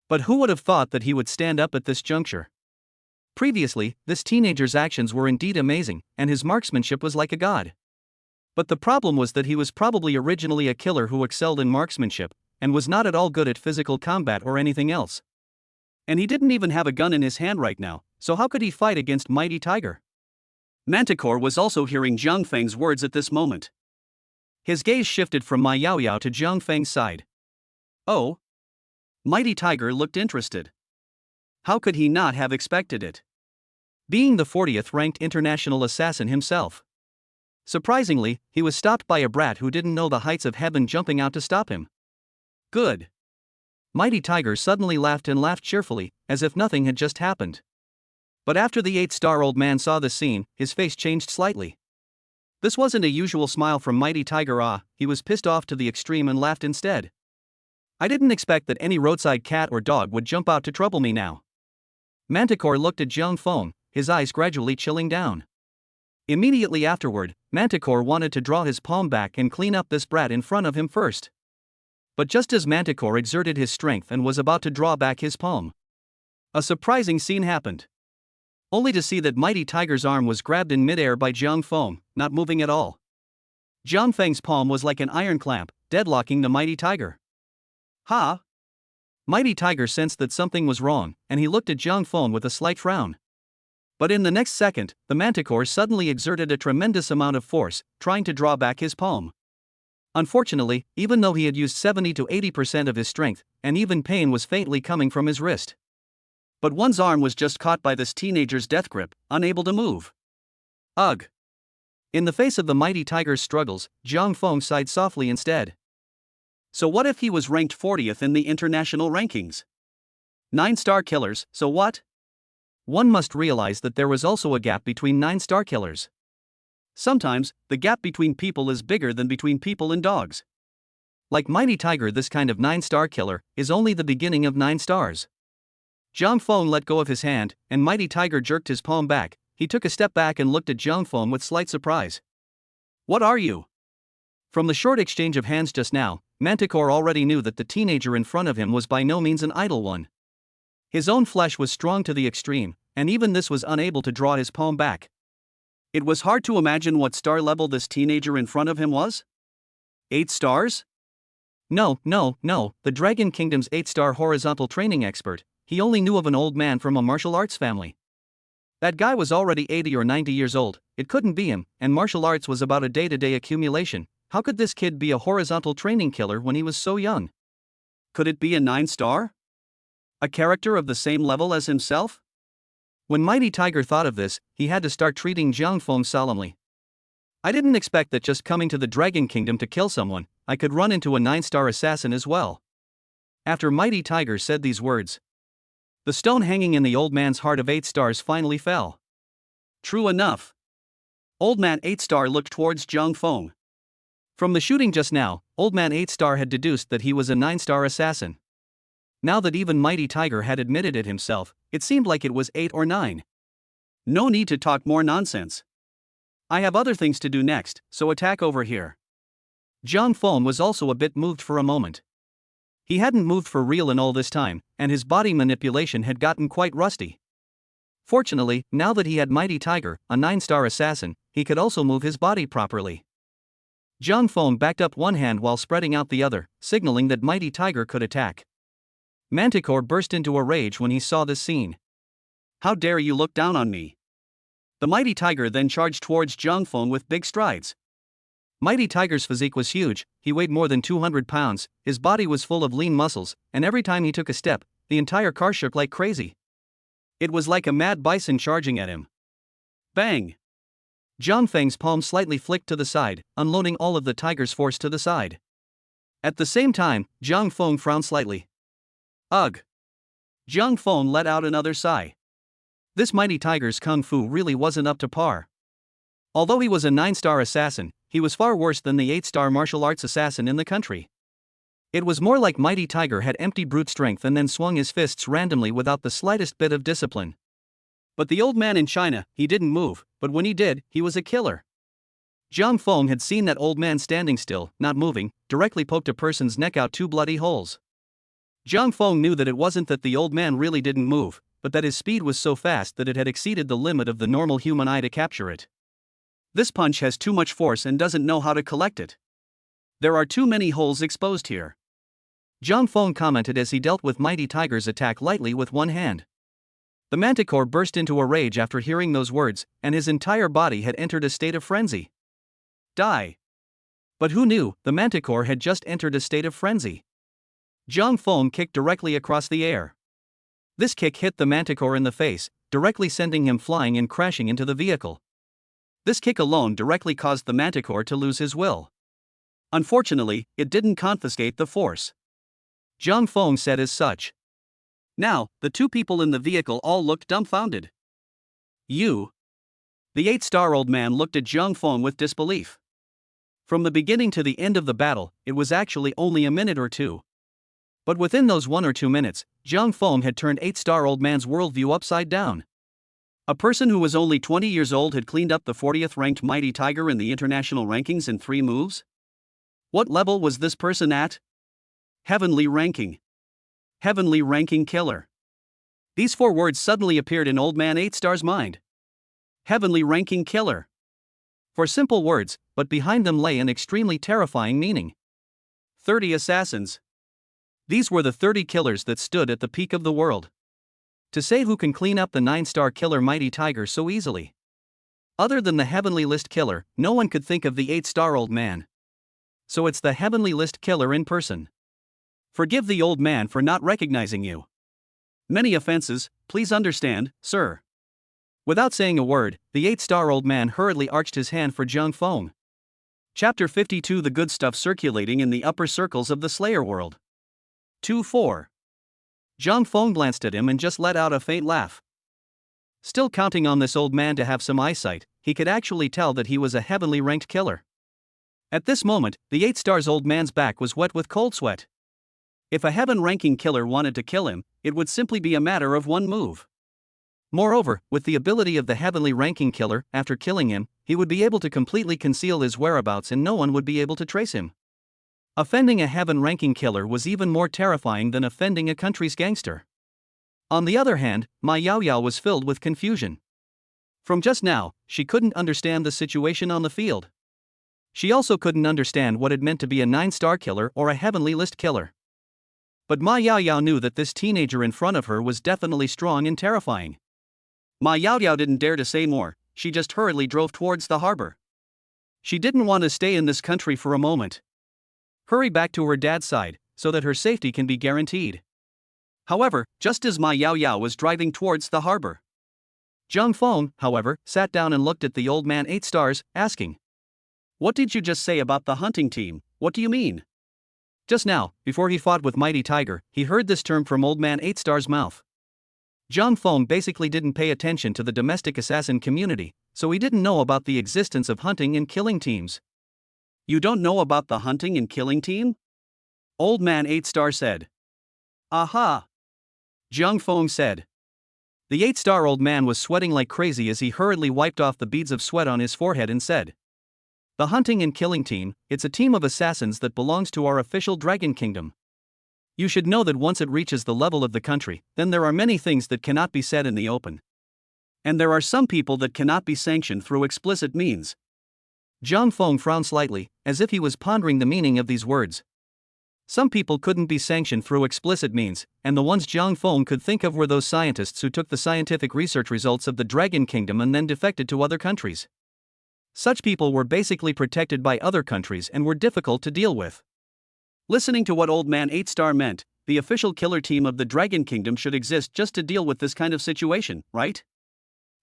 But who would have thought that he would stand up at this juncture? Previously, this teenager's actions were indeed amazing, and his marksmanship was like a god. But the problem was that he was probably originally a killer who excelled in marksmanship, and was not at all good at physical combat or anything else. And he didn't even have a gun in his hand right now, so how could he fight against Mighty Tiger? Manticore was also hearing Zhang Feng's words at this moment. His gaze shifted from Ma Yao Yao to Zhang Feng's side. Oh? Mighty Tiger looked interested. How could he not have expected it? Being the 40th ranked international assassin himself. Surprisingly, he was stopped by a brat who didn't know the heights of heaven jumping out to stop him. Good. Mighty Tiger suddenly laughed and laughed cheerfully, as if nothing had just happened. But after the 8-star old man saw the scene, his face changed slightly. This wasn't a usual smile from Mighty Tiger. He was pissed off to the extreme and laughed instead. I didn't expect that any roadside cat or dog would jump out to trouble me now. Manticore looked at Zhang Feng, his eyes gradually chilling down. Immediately afterward, Manticore wanted to draw his palm back and clean up this brat in front of him first. But just as Manticore exerted his strength and was about to draw back his palm, a surprising scene happened. Only to see that Mighty Tiger's arm was grabbed in midair by Zhang Feng, not moving at all. Zhang Feng's palm was like an iron clamp, deadlocking the Mighty Tiger. Ha! Mighty Tiger sensed that something was wrong, and he looked at Zhang Feng with a slight frown. But in the next second, the Manticore suddenly exerted a tremendous amount of force, trying to draw back his palm. Unfortunately, even though he had used 70 to 80% of his strength, and even pain was faintly coming from his wrist. But one's arm was just caught by this teenager's death grip, unable to move. Ugh! In the face of the Mighty Tiger's struggles, Zhang Feng sighed softly instead. So what if he was ranked 40th in the international rankings? 9-star killers, so what? One must realize that there was also a gap between 9-star killers. Sometimes, the gap between people is bigger than between people and dogs. Like Mighty Tiger, this kind of 9-star killer is only the beginning of 9 stars. Zhang Feng let go of his hand, and Mighty Tiger jerked his palm back. He took a step back and looked at Zhang Feng with slight surprise. What are you? From the short exchange of hands just now, Manticore already knew that the teenager in front of him was by no means an idle one. His own flesh was strong to the extreme, and even this was unable to draw his palm back. It was hard to imagine what star level this teenager in front of him was. 8 stars? No, the Dragon Kingdom's 8-star horizontal training expert. He only knew of an old man from a martial arts family. That guy was already 80 or 90 years old, it couldn't be him, and martial arts was about a day-to-day accumulation. How could this kid be a horizontal training killer when he was so young? Could it be a 9-star? A character of the same level as himself? When Mighty Tiger thought of this, he had to start treating Zhang Feng solemnly. I didn't expect that just coming to the Dragon Kingdom to kill someone, I could run into a 9-star assassin as well. After Mighty Tiger said these words, the stone hanging in the old man's heart of 8 stars finally fell. True enough. Old Man 8 Star looked towards Zhang Feng. From the shooting just now, Old Man 8 Star had deduced that he was a 9-star assassin. Now that even Mighty Tiger had admitted it himself, it seemed like it was 8 or 9. No need to talk more nonsense. I have other things to do next, so attack over here. Zhang Feng was also a bit moved for a moment. He hadn't moved for real in all this time, and his body manipulation had gotten quite rusty. Fortunately, now that he had Mighty Tiger, a 9-star assassin, he could also move his body properly. Zhang Feng backed up one hand while spreading out the other, signaling that Mighty Tiger could attack. Manticore burst into a rage when he saw this scene. How dare you look down on me? The Mighty Tiger then charged towards Zhang Feng with big strides. Mighty Tiger's physique was huge, he weighed more than 200 pounds, his body was full of lean muscles, and every time he took a step, the entire car shook like crazy. It was like a mad bison charging at him. Bang! Zhang Feng's palm slightly flicked to the side, unloading all of the tiger's force to the side. At the same time, Zhang Feng frowned slightly. Ugh! Zhang Feng let out another sigh. This Mighty Tiger's kung fu really wasn't up to par. Although he was a 9-star assassin, he was far worse than the 8-star martial arts assassin in the country. It was more like Mighty Tiger had empty brute strength and then swung his fists randomly without the slightest bit of discipline. But the old man in China, he didn't move, but when he did, he was a killer. Zhang Feng had seen that old man standing still, not moving, directly poked a person's neck out 2 bloody holes. Zhang Feng knew that it wasn't that the old man really didn't move, but that his speed was so fast that it had exceeded the limit of the normal human eye to capture it. This punch has too much force and doesn't know how to collect it. There are too many holes exposed here. Zhang Feng commented as he dealt with Mighty Tiger's attack lightly with one hand. The Manticore burst into a rage after hearing those words, and his entire body had entered a state of frenzy. Die! But who knew, the Manticore had just entered a state of frenzy. Zhang Feng kicked directly across the air. This kick hit the Manticore in the face, directly sending him flying and crashing into the vehicle. This kick alone directly caused the Manticore to lose his will. Unfortunately, it didn't confiscate the force. Zhang Feng said as such. Now, the 2 people in the vehicle all looked dumbfounded. You? The 8-star old man looked at Zhang Feng with disbelief. From the beginning to the end of the battle, it was actually only a minute or 2. But within those 1 or 2 minutes, Zhang Feng had turned 8-star old man's worldview upside down. A person who was only 20 years old had cleaned up the 40th ranked Mighty Tiger in the international rankings in 3 moves? What level was this person at? Heavenly ranking. Heavenly ranking killer. These 4 words suddenly appeared in Old Man 8 Star's mind. Heavenly ranking killer. 4 simple words, but behind them lay an extremely terrifying meaning. 30 assassins. These were the 30 killers that stood at the peak of the world. To say who can clean up the 9-star killer Mighty Tiger so easily. Other than the Heavenly List killer, no one could think of the 8-star old man. So it's the Heavenly List killer in person. Forgive the old man for not recognizing you. Many offenses, please understand, sir. Without saying a word, the 8-star old man hurriedly arched his hand for Zhang Feng. Chapter 52 The good stuff circulating in the upper circles of the Slayer world. 2-4. Zhang Feng glanced at him and just let out a faint laugh. Still counting on this old man to have some eyesight, he could actually tell that he was a heavenly ranked killer. At this moment, the 8-star's old man's back was wet with cold sweat. If a heaven-ranking killer wanted to kill him, it would simply be a matter of 1 move. Moreover, with the ability of the heavenly ranking killer, after killing him, he would be able to completely conceal his whereabouts and no one would be able to trace him. Offending a heaven-ranking killer was even more terrifying than offending a country's gangster. On the other hand, Ma Yao Yao was filled with confusion. From just now, she couldn't understand the situation on the field. She also couldn't understand what it meant to be a 9-star killer or a heavenly list killer. But Ma Yao Yao knew that this teenager in front of her was definitely strong and terrifying. Ma Yao Yao didn't dare to say more, she just hurriedly drove towards the harbor. She didn't want to stay in this country for a moment. Hurry back to her dad's side, so that her safety can be guaranteed. However, just as Ma Yao Yao was driving towards the harbor, Zhang Feng, however, sat down and looked at the old man 8 stars, asking, "What did you just say about the hunting team? What do you mean?" Just now, before he fought with Mighty Tiger, he heard this term from Old Man 8 Star's mouth. Zhang Feng basically didn't pay attention to the domestic assassin community, so he didn't know about the existence of hunting and killing teams. You don't know about the hunting and killing team? Old Man 8-star said. Aha! Jiang Feng said. The 8-star old man was sweating like crazy as he hurriedly wiped off the beads of sweat on his forehead and said. The hunting and killing team, it's a team of assassins that belongs to our official Dragon Kingdom. You should know that once it reaches the level of the country, then there are many things that cannot be said in the open. And there are some people that cannot be sanctioned through explicit means. Jiang Feng frowned slightly, as if he was pondering the meaning of these words. Some people couldn't be sanctioned through explicit means, and the ones Jiang Feng could think of were those scientists who took the scientific research results of the Dragon Kingdom and then defected to other countries. Such people were basically protected by other countries and were difficult to deal with. Listening to what Old Man 8-star meant, the official killer team of the Dragon Kingdom should exist just to deal with this kind of situation, right?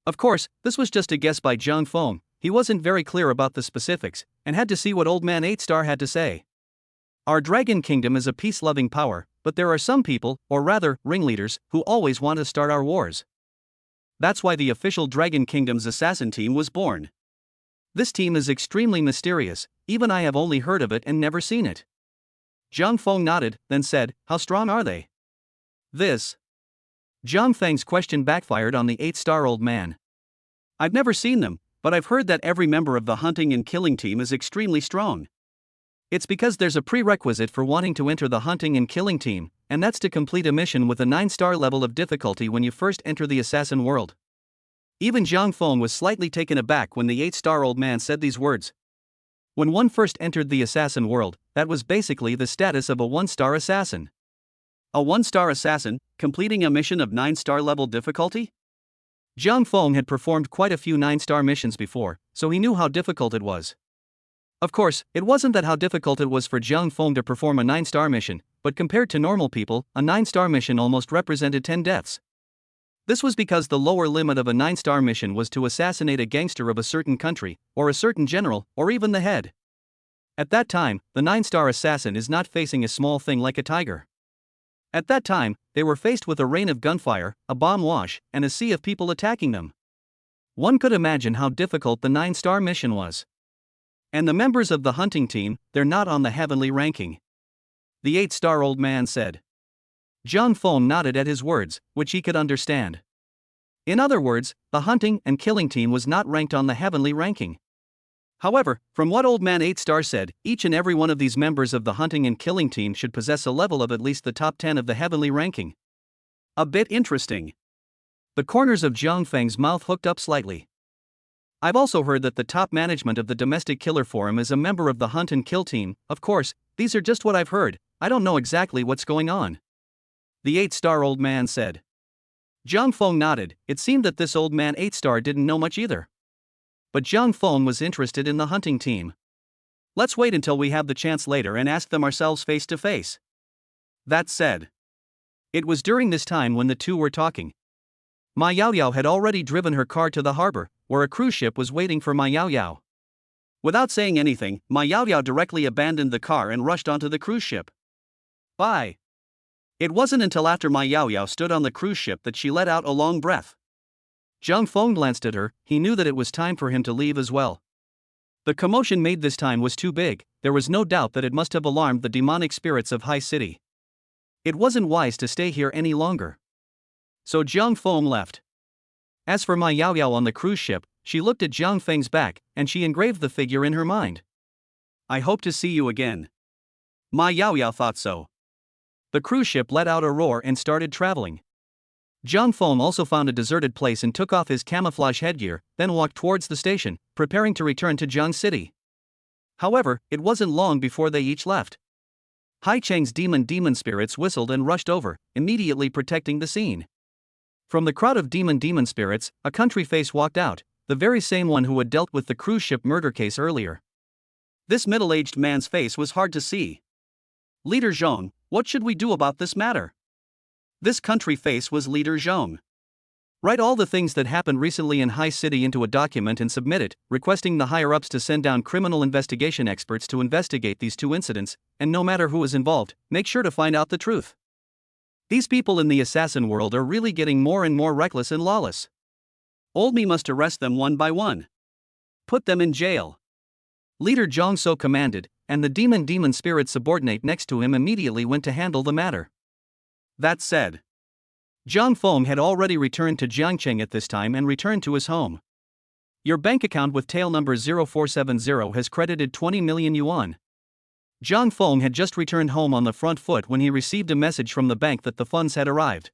Of course, this was just a guess by Jiang Feng. He wasn't very clear about the specifics, and had to see what Old Man 8-star had to say. Our Dragon Kingdom is a peace-loving power, but there are some people, or rather, ringleaders, who always want to start our wars. That's why the official Dragon Kingdom's assassin team was born. This team is extremely mysterious, even I have only heard of it and never seen it. Jiang Feng nodded, then said, how strong are they? Jiang Feng's question backfired on the 8-star old man. I've never seen them, but I've heard that every member of the hunting and killing team is extremely strong. It's because there's a prerequisite for wanting to enter the hunting and killing team, and that's to complete a mission with a 9-star level of difficulty when you first enter the assassin world. Even Jiang Feng was slightly taken aback when the 8-star old man said these words. When one first entered the assassin world, that was basically the status of a 1-star assassin. A 1-star assassin, completing a mission of 9-star level difficulty? Jiang Feng had performed quite a few 9-star missions before, so he knew how difficult it was. Of course, it wasn't that how difficult it was for Jiang Feng to perform a 9-star mission, but compared to normal people, a 9-star mission almost represented 10 deaths. This was because the lower limit of a 9-star mission was to assassinate a gangster of a certain country, or a certain general, or even the head. At that time, the 9-star assassin is not facing a small thing like a tiger. At that time, they were faced with a rain of gunfire, a bomb wash, and a sea of people attacking them. One could imagine how difficult the 9-star mission was. And the members of the hunting team, they're not on the heavenly ranking. The 8-star old man said. Jiang Feng nodded at his words, which he could understand. In other words, the hunting and killing team was not ranked on the heavenly ranking. However, from what Old Man 8-star said, each and every one of these members of the hunting and killing team should possess a level of at least the top 10 of the heavenly ranking. A bit interesting. The corners of Jiang Feng's mouth hooked up slightly. I've also heard that the top management of the Domestic Killer Forum is a member of the Hunt and Kill team. Of course, these are just what I've heard, I don't know exactly what's going on. The 8-star old man said. Jiang Feng nodded. It seemed that this Old Man 8-star didn't know much either. But Jiang Feng was interested in the hunting team. Let's wait until we have the chance later and ask them ourselves face to face. That said. It was during this time when the two were talking. Ma Yaoyao had already driven her car to the harbor, where a cruise ship was waiting for Ma Yaoyao. Without saying anything, Ma Yaoyao directly abandoned the car and rushed onto the cruise ship. Bye. It wasn't until after Ma Yaoyao stood on the cruise ship that she let out a long breath. Jiang Feng glanced at her. He knew that it was time for him to leave as well. The commotion made this time was too big. There was no doubt that it must have alarmed the demonic spirits of High City. It wasn't wise to stay here any longer. So Jiang Feng left. As for Ma Yaoyao on the cruise ship, she looked at Jiang Feng's back, and she engraved the figure in her mind. I hope to see you again. Ma Yaoyao thought so. The cruise ship let out a roar and started traveling. Jiang Feng also found a deserted place and took off his camouflage headgear, then walked towards the station, preparing to return to Jiang City. However, it wasn't long before they each left. Hai Cheng's demon spirits whistled and rushed over, immediately protecting the scene. From the crowd of demon spirits, a country face walked out, the very same one who had dealt with the cruise ship murder case earlier. This middle-aged man's face was hard to see. Leader Zhong, what should we do about this matter? This country face was Leader Zhong. Write all the things that happened recently in High City into a document and submit it, requesting the higher-ups to send down criminal investigation experts to investigate these two incidents, and no matter who is involved, make sure to find out the truth. These people in the assassin world are really getting more and more reckless and lawless. Old me must arrest them one by one. Put them in jail. Leader Zhang So commanded, and the demon spirit subordinate next to him immediately went to handle the matter. That said, Zhang Feng had already returned to Jiangcheng at this time and returned to his home. Your bank account with tail number 0470 has credited 20 million yuan. Zhang Feng had just returned home on the front foot when he received a message from the bank that the funds had arrived.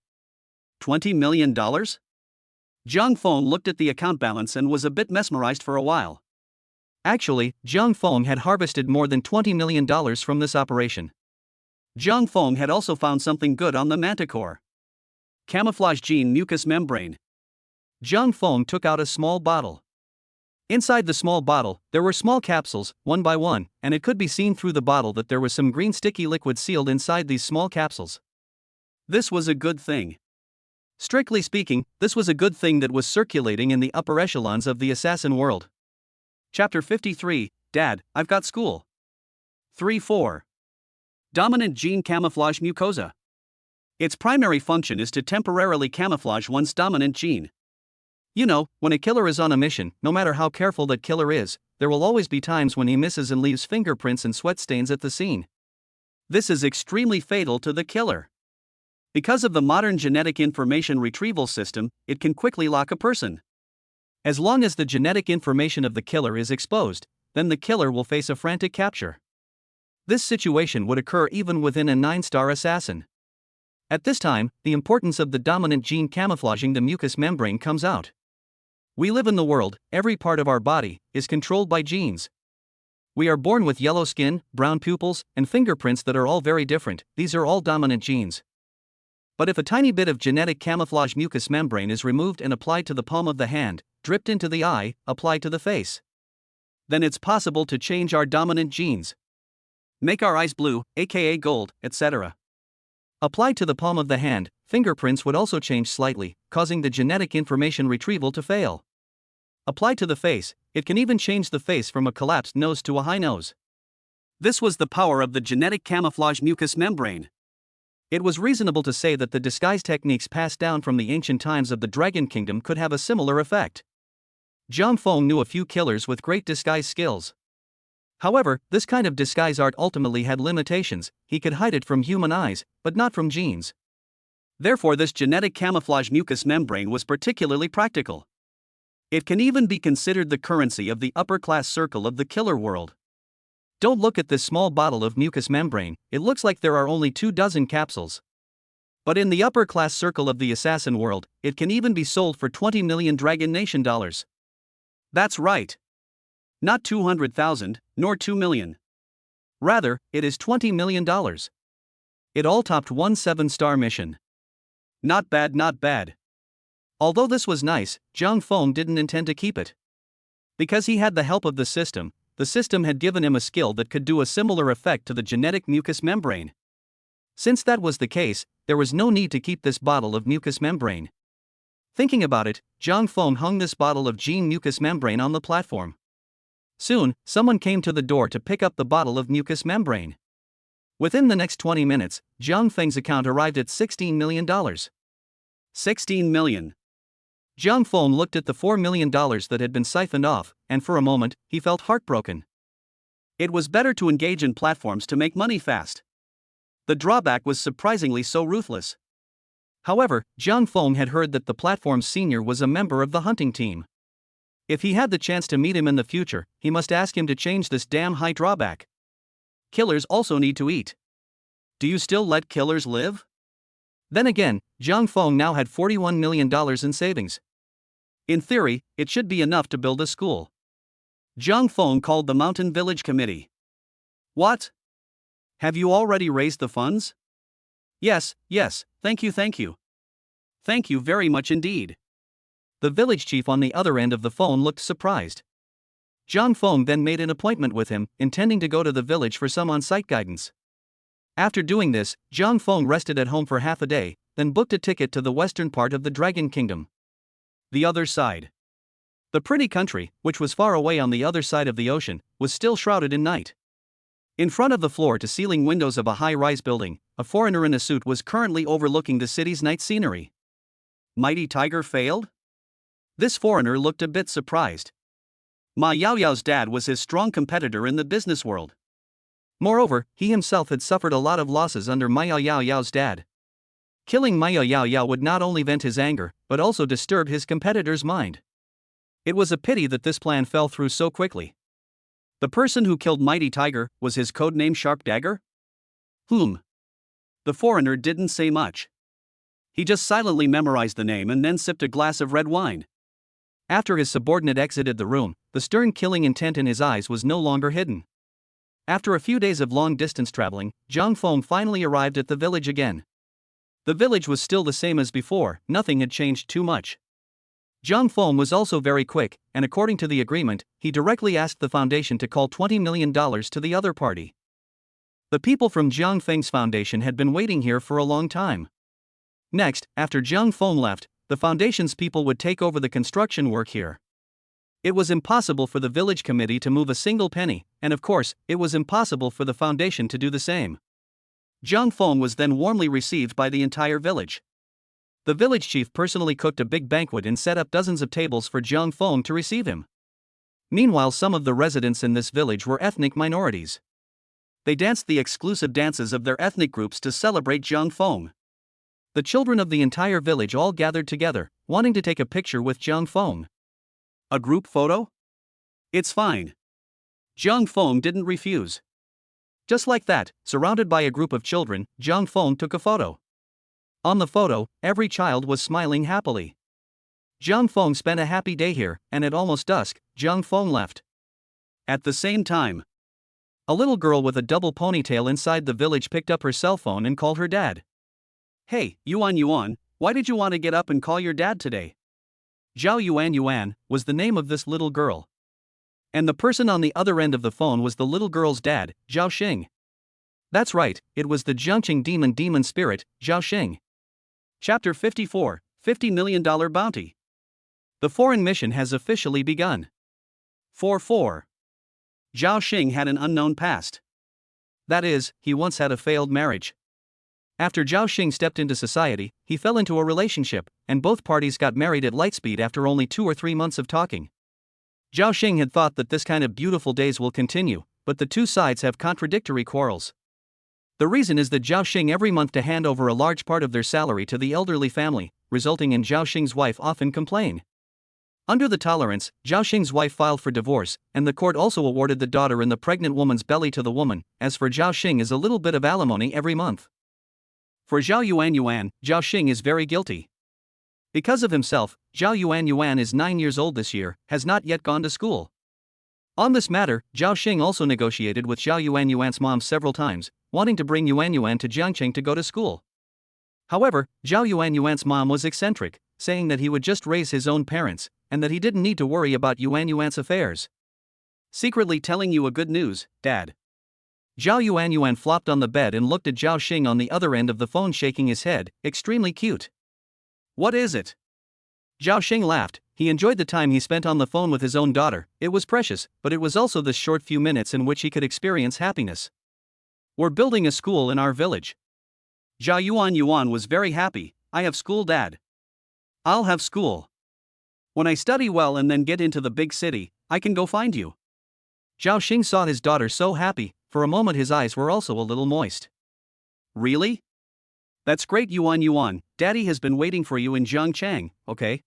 $20 million? Zhang Feng looked at the account balance and was a bit mesmerized for a while. Actually, Zhang Feng had harvested more than $20 million from this operation. Zhang Feng had also found something good on the manticore. Camouflage gene mucous membrane. Zhang Feng took out a small bottle. Inside the small bottle, there were small capsules, one by one, and it could be seen through the bottle that there was some green sticky liquid sealed inside these small capsules. This was a good thing. Strictly speaking, this was a good thing that was circulating in the upper echelons of the assassin world. Chapter 53, Dad, I've got school. 3-4. Dominant gene camouflage mucosa. Its primary function is to temporarily camouflage one's dominant gene. You know, when a killer is on a mission, no matter how careful that killer is, there will always be times when he misses and leaves fingerprints and sweat stains at the scene. This is extremely fatal to the killer. Because of the modern genetic information retrieval system, it can quickly lock a person. As long as the genetic information of the killer is exposed, then the killer will face a frantic capture. This situation would occur even within a 9-star assassin. At this time, the importance of the dominant gene camouflaging the mucous membrane comes out. We live in the world, every part of our body is controlled by genes. We are born with yellow skin, brown pupils, and fingerprints that are all very different. These are all dominant genes. But if a tiny bit of genetic camouflage mucous membrane is removed and applied to the palm of the hand, dripped into the eye, applied to the face, then it's possible to change our dominant genes. Make our eyes blue, aka gold, etc. Applied to the palm of the hand, fingerprints would also change slightly, causing the genetic information retrieval to fail. Applied to the face, it can even change the face from a collapsed nose to a high nose. This was the power of the genetic camouflage mucous membrane. It was reasonable to say that the disguise techniques passed down from the ancient times of the Dragon Kingdom could have a similar effect. Zhang Feng knew a few killers with great disguise skills. However, this kind of disguise art ultimately had limitations. He could hide it from human eyes, but not from genes. Therefore, this genetic camouflage mucous membrane was particularly practical. It can even be considered the currency of the upper-class circle of the killer world. Don't look at this small bottle of mucous membrane, it looks like there are only 24 capsules. But in the upper-class circle of the assassin world, it can even be sold for 20 million Dragon Nation dollars. That's right. Not 200,000, nor 2 million. Rather, it is $20 million. It all topped one 7-star mission. Not bad, not bad. Although this was nice, Zhang Feng didn't intend to keep it. Because he had the help of the system had given him a skill that could do a similar effect to the genetic mucous membrane. Since that was the case, there was no need to keep this bottle of mucous membrane. Thinking about it, Zhang Feng hung this bottle of gene mucous membrane on the platform. Soon, someone came to the door to pick up the bottle of mucous membrane. Within the next 20 minutes, Zhang Feng's account arrived at $16 million. 16 million. Zhang Feng looked at the $4 million that had been siphoned off, and for a moment, he felt heartbroken. It was better to engage in platforms to make money fast. The drawback was surprisingly so ruthless. However, Zhang Feng had heard that the platform's senior was a member of the hunting team. If he had the chance to meet him in the future, he must ask him to change this damn high drawback. Killers also need to eat. Do you still let killers live? Then again, Zhang Feng now had $41 million in savings. In theory, it should be enough to build a school. Zhang Feng called the Mountain Village Committee. What? Have you already raised the funds? Yes, thank you. Thank you very much indeed. The village chief on the other end of the phone looked surprised. Zhang Feng then made an appointment with him, intending to go to the village for some on-site guidance. After doing this, Zhang Feng rested at home for half a day, then booked a ticket to the western part of the Dragon Kingdom. The other side. The pretty country, which was far away on the other side of the ocean, was still shrouded in night. In front of the floor-to-ceiling windows of a high-rise building, a foreigner in a suit was currently overlooking the city's night scenery. Mighty Tiger failed? This foreigner looked a bit surprised. Ma Yaoyao's dad was his strong competitor in the business world. Moreover, he himself had suffered a lot of losses under Ma Yaoyao's dad. Killing Ma Yaoyao would not only vent his anger, but also disturb his competitor's mind. It was a pity that this plan fell through so quickly. The person who killed Mighty Tiger was his codename Sharp Dagger? The foreigner didn't say much. He just silently memorized the name and then sipped a glass of red wine. After his subordinate exited the room, the stern killing intent in his eyes was no longer hidden. After a few days of long-distance traveling, Zhang Feng finally arrived at the village again. The village was still the same as before, nothing had changed too much. Zhang Feng was also very quick, and according to the agreement, he directly asked the foundation to call $20 million to the other party. The people from Jiang Feng's foundation had been waiting here for a long time. Next, after Zhang Feng left, the foundation's people would take over the construction work here. It was impossible for the village committee to move a single penny, and of course, it was impossible for the foundation to do the same. Zhang Feng was then warmly received by the entire village. The village chief personally cooked a big banquet and set up dozens of tables for Zhang Feng to receive him. Meanwhile, some of the residents in this village were ethnic minorities. They danced the exclusive dances of their ethnic groups to celebrate Zhang Feng. The children of the entire village all gathered together, wanting to take a picture with Zhang Feng. A group photo? It's fine. Zhang Feng didn't refuse. Just like that, surrounded by a group of children, Zhang Feng took a photo. On the photo, every child was smiling happily. Zhang Feng spent a happy day here, and at almost dusk, Zhang Feng left. At the same time, a little girl with a double ponytail inside the village picked up her cell phone and called her dad. "Hey, Yuan, why did you want to get up and call your dad today?" Zhao Yuan was the name of this little girl. And the person on the other end of the phone was the little girl's dad, Zhao Xing. That's right, it was the Jiangqing demon spirit, Zhao Xing. Chapter 54, $50 million Bounty. The foreign mission has officially begun. 4-4. Zhao Xing had an unknown past. That is, he once had a failed marriage. After Zhao Xing stepped into society, he fell into a relationship, and both parties got married at lightspeed after only 2 or 3 months of talking. Zhao Xing had thought that this kind of beautiful days will continue, but the two sides have contradictory quarrels. The reason is that Zhao Xing every month to hand over a large part of their salary to the elderly family, resulting in Zhao Xing's wife often complain. Under the tolerance, Zhao Xing's wife filed for divorce, and the court also awarded the daughter in the pregnant woman's belly to the woman. As for Zhao Xing is a little bit of alimony every month. For Zhao Yuan, Zhao Xing is very guilty. Because of himself, Zhao Yuan is 9 years old this year, has not yet gone to school. On this matter, Zhao Xing also negotiated with Zhao Yuan's mom several times, wanting to bring Yuan to Jiangqing to go to school. However, Zhao Yuan's mom was eccentric, saying that he would just raise his own parents, and that he didn't need to worry about Yuan's affairs. Secretly telling you a good news, Dad. Zhao Yuan flopped on the bed and looked at Zhao Xing on the other end of the phone, shaking his head. Extremely cute. What is it? Zhao Xing laughed. He enjoyed the time he spent on the phone with his own daughter. It was precious, but it was also the short few minutes in which he could experience happiness. We're building a school in our village. Zhao Yuan was very happy. I have school, Dad. I'll have school. When I study well and then get into the big city, I can go find you. Zhao Xing saw his daughter so happy. For a moment his eyes were also a little moist. Really? That's great, Yuan. Daddy has been waiting for you in Jiangchang, okay?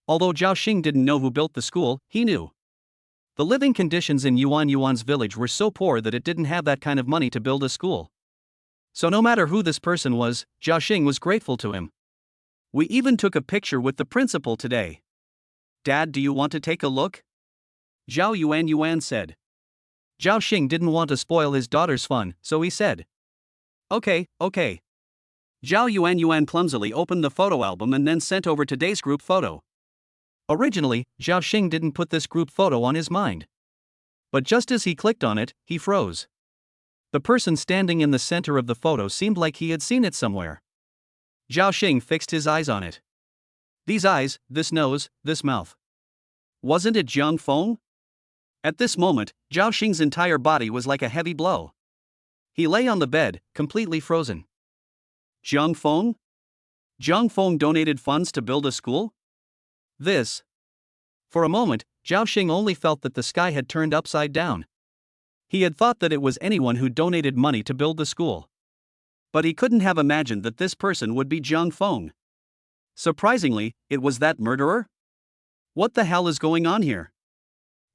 Although Zhao Xing didn't know who built the school, he knew. The living conditions in Yuan's village were so poor that it didn't have that kind of money to build a school. So no matter who this person was, Zhao Xing was grateful to him. We even took a picture with the principal today. Dad, do you want to take a look? Zhao Yuan said. Zhao Xing didn't want to spoil his daughter's fun, so he said, Okay. Zhao Yuan clumsily opened the photo album and then sent over today's group photo. Originally, Zhao Xing didn't put this group photo on his mind. But just as he clicked on it, he froze. The person standing in the center of the photo seemed like he had seen it somewhere. Zhao Xing fixed his eyes on it. These eyes, this nose, this mouth. Wasn't it Zhang Feng? At this moment, Zhao Xing's entire body was like a heavy blow. He lay on the bed, completely frozen. Zhang Feng? Zhang Feng donated funds to build a school? This For a moment, Zhao Xing only felt that the sky had turned upside down. He had thought that it was anyone who donated money to build the school. But he couldn't have imagined that this person would be Zhang Feng. Surprisingly, it was that murderer? What the hell is going on here?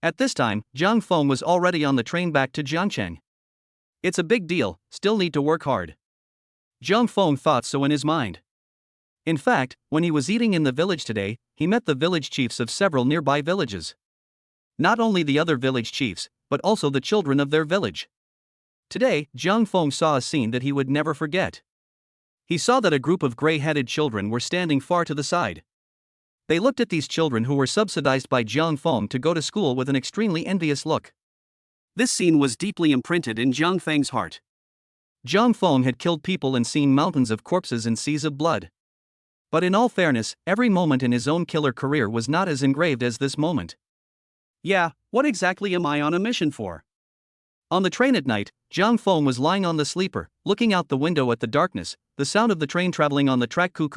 At this time, Zhang Feng was already on the train back to Jiangcheng. It's a big deal, still need to work hard. Zhang Feng thought so in his mind. In fact, when he was eating in the village today, he met the village chiefs of several nearby villages. Not only the other village chiefs, but also the children of their village. Today, Zhang Feng saw a scene that he would never forget. He saw that a group of gray-headed children were standing far to the side. They looked at these children who were subsidized by Zhang Feng to go to school with an extremely envious look. This scene was deeply imprinted in Zhang Feng's heart. Zhang Feng had killed people and seen mountains of corpses and seas of blood. But in all fairness, every moment in his own killer career was not as engraved as this moment. Yeah, what exactly am I on a mission for? On the train at night, Zhang Feng was lying on the sleeper, looking out the window at the darkness. The sound of the train traveling on the track coo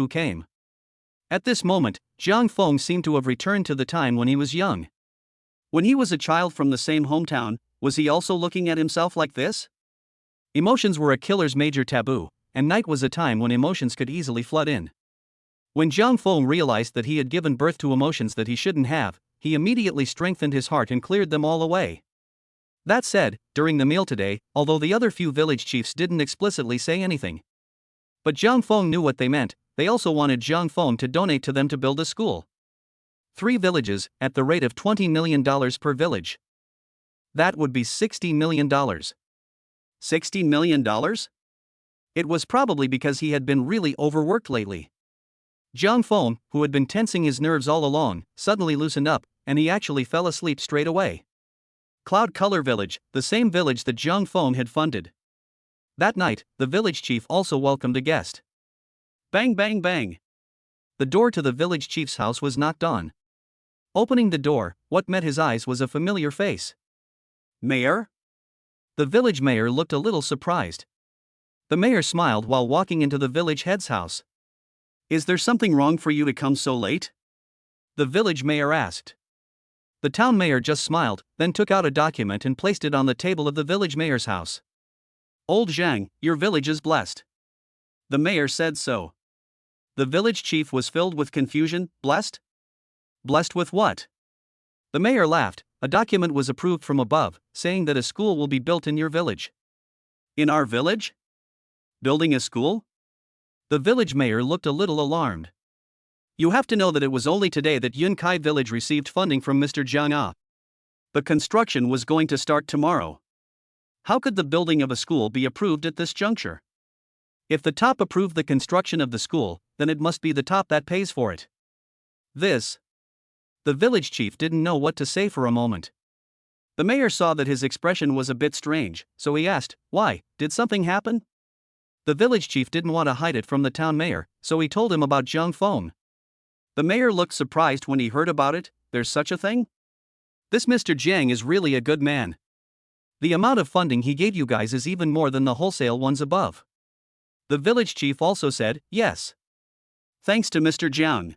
came. At this moment, Zhang Feng seemed to have returned to the time when he was young. When he was a child from the same hometown, was he also looking at himself like this? Emotions were a killer's major taboo, and night was a time when emotions could easily flood in. When Zhang Feng realized that he had given birth to emotions that he shouldn't have, he immediately strengthened his heart and cleared them all away. That said, during the meal today, although the other few village chiefs didn't explicitly say anything, but Zhang Feng knew what they meant, they also wanted Zhang Feng to donate to them to build a school. 3 villages, at the rate of $20 million per village. That would be $60 million. $60 million? It was probably because he had been really overworked lately. Zhang Feng, who had been tensing his nerves all along, suddenly loosened up, and he actually fell asleep straight away. Cloud Color Village, the same village that Zhang Feng had funded. That night, the village chief also welcomed a guest. Bang bang bang. The door to the village chief's house was knocked on. Opening the door, what met his eyes was a familiar face. Mayor? The village mayor looked a little surprised. The mayor smiled while walking into the village head's house. Is there something wrong for you to come so late? The village mayor asked. The town mayor just smiled, then took out a document and placed it on the table of the village mayor's house. Old Zhang, your village is blessed. The mayor said so. The village chief was filled with confusion. Blessed? Blessed with what? The mayor laughed. A document was approved from above, saying that a school will be built in your village. In our village? Building a school? The village mayor looked a little alarmed. You have to know that it was only today that Yunkai village received funding from Mr. Zhang Ah. The construction was going to start tomorrow. How could the building of a school be approved at this juncture? If the top approved the construction of the school, then it must be the top that pays for it. The village chief didn't know what to say for a moment. The mayor saw that his expression was a bit strange, so he asked, why, did something happen? The village chief didn't want to hide it from the town mayor, so he told him about Zhang Feng. The mayor looked surprised when he heard about it. There's such a thing? This Mr. Jiang is really a good man. The amount of funding he gave you guys is even more than the wholesale ones above. The village chief also said, yes. Thanks to Mr. Jiang.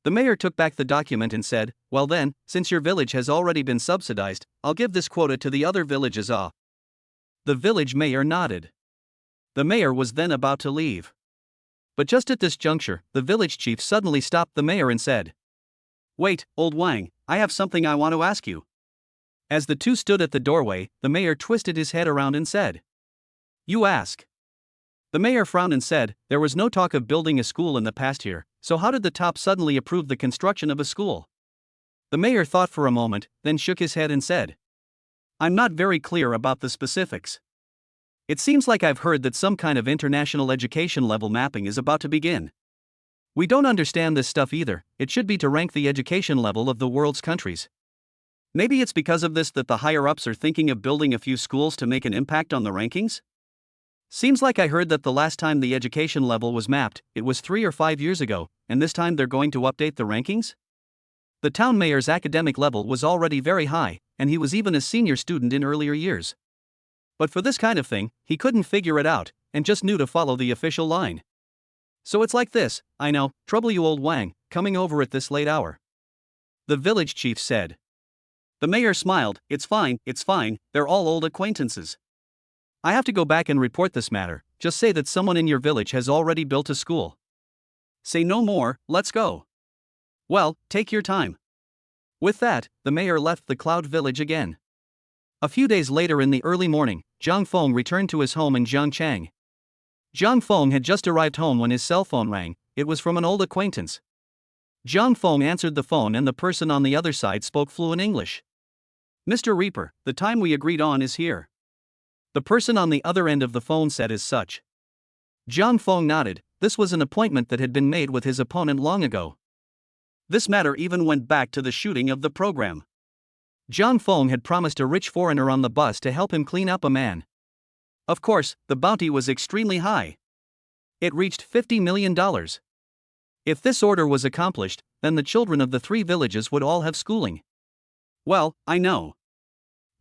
The mayor took back the document and said, well then, since your village has already been subsidized, I'll give this quota to the other villages. The village mayor nodded. The mayor was then about to leave. But just at this juncture, the village chief suddenly stopped the mayor and said, wait, old Wang, I have something I want to ask you. As the two stood at the doorway, the mayor twisted his head around and said, you ask. The mayor frowned and said, there was no talk of building a school in the past here, so how did the top suddenly approve the construction of a school? The mayor thought for a moment, then shook his head and said, I'm not very clear about the specifics. It seems like I've heard that some kind of international education level mapping is about to begin. We don't understand this stuff either. It should be to rank the education level of the world's countries. Maybe it's because of this that the higher-ups are thinking of building a few schools to make an impact on the rankings? Seems like I heard that the last time the education level was mapped, it was 3 or 5 years ago, and this time they're going to update the rankings? The town mayor's academic level was already very high, and he was even a senior student in earlier years. But for this kind of thing, he couldn't figure it out, and just knew to follow the official line. So it's like this, I know, trouble you old Wang, coming over at this late hour. the village chief said. The mayor smiled. It's fine, they're all old acquaintances. I have to go back and report this matter. Just say that someone in your village has already built a school. Say no more, let's go. Well, take your time. With that, the mayor left the cloud village again. A few days later in the early morning, Zhang Feng returned to his home in Jiangchang. Zhang Feng had just arrived home when his cell phone rang. It was from an old acquaintance. Zhang Feng answered the phone and the person on the other side spoke fluent English. Mr. Reaper, the time we agreed on is here. The person on the other end of the phone said as such. Zhang Feng nodded. This was an appointment that had been made with his opponent long ago. This matter even went back to the shooting of the program. Zhang Feng had promised a rich foreigner on the bus to help him clean up a man. Of course, the bounty was extremely high. It reached $50 million. If this order was accomplished, then the children of the 3 villages would all have schooling. Well, I know.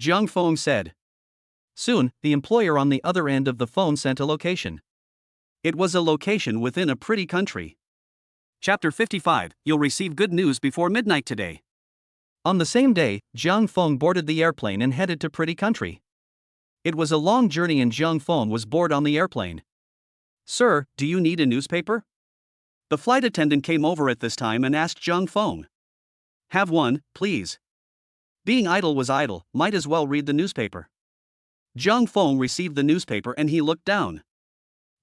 Zhang Feng said. Soon, the employer on the other end of the phone sent a location. It was a location within a pretty country. Chapter 55, You'll receive good news before midnight today. On the same day, Zhang Feng boarded the airplane and headed to pretty country. It was a long journey and Zhang Feng was bored on the airplane. Sir, do you need a newspaper? The flight attendant came over at this time and asked Zhang Feng. Have one, please. Being idle was idle, might as well read the newspaper. Zhang Feng received the newspaper and he looked down.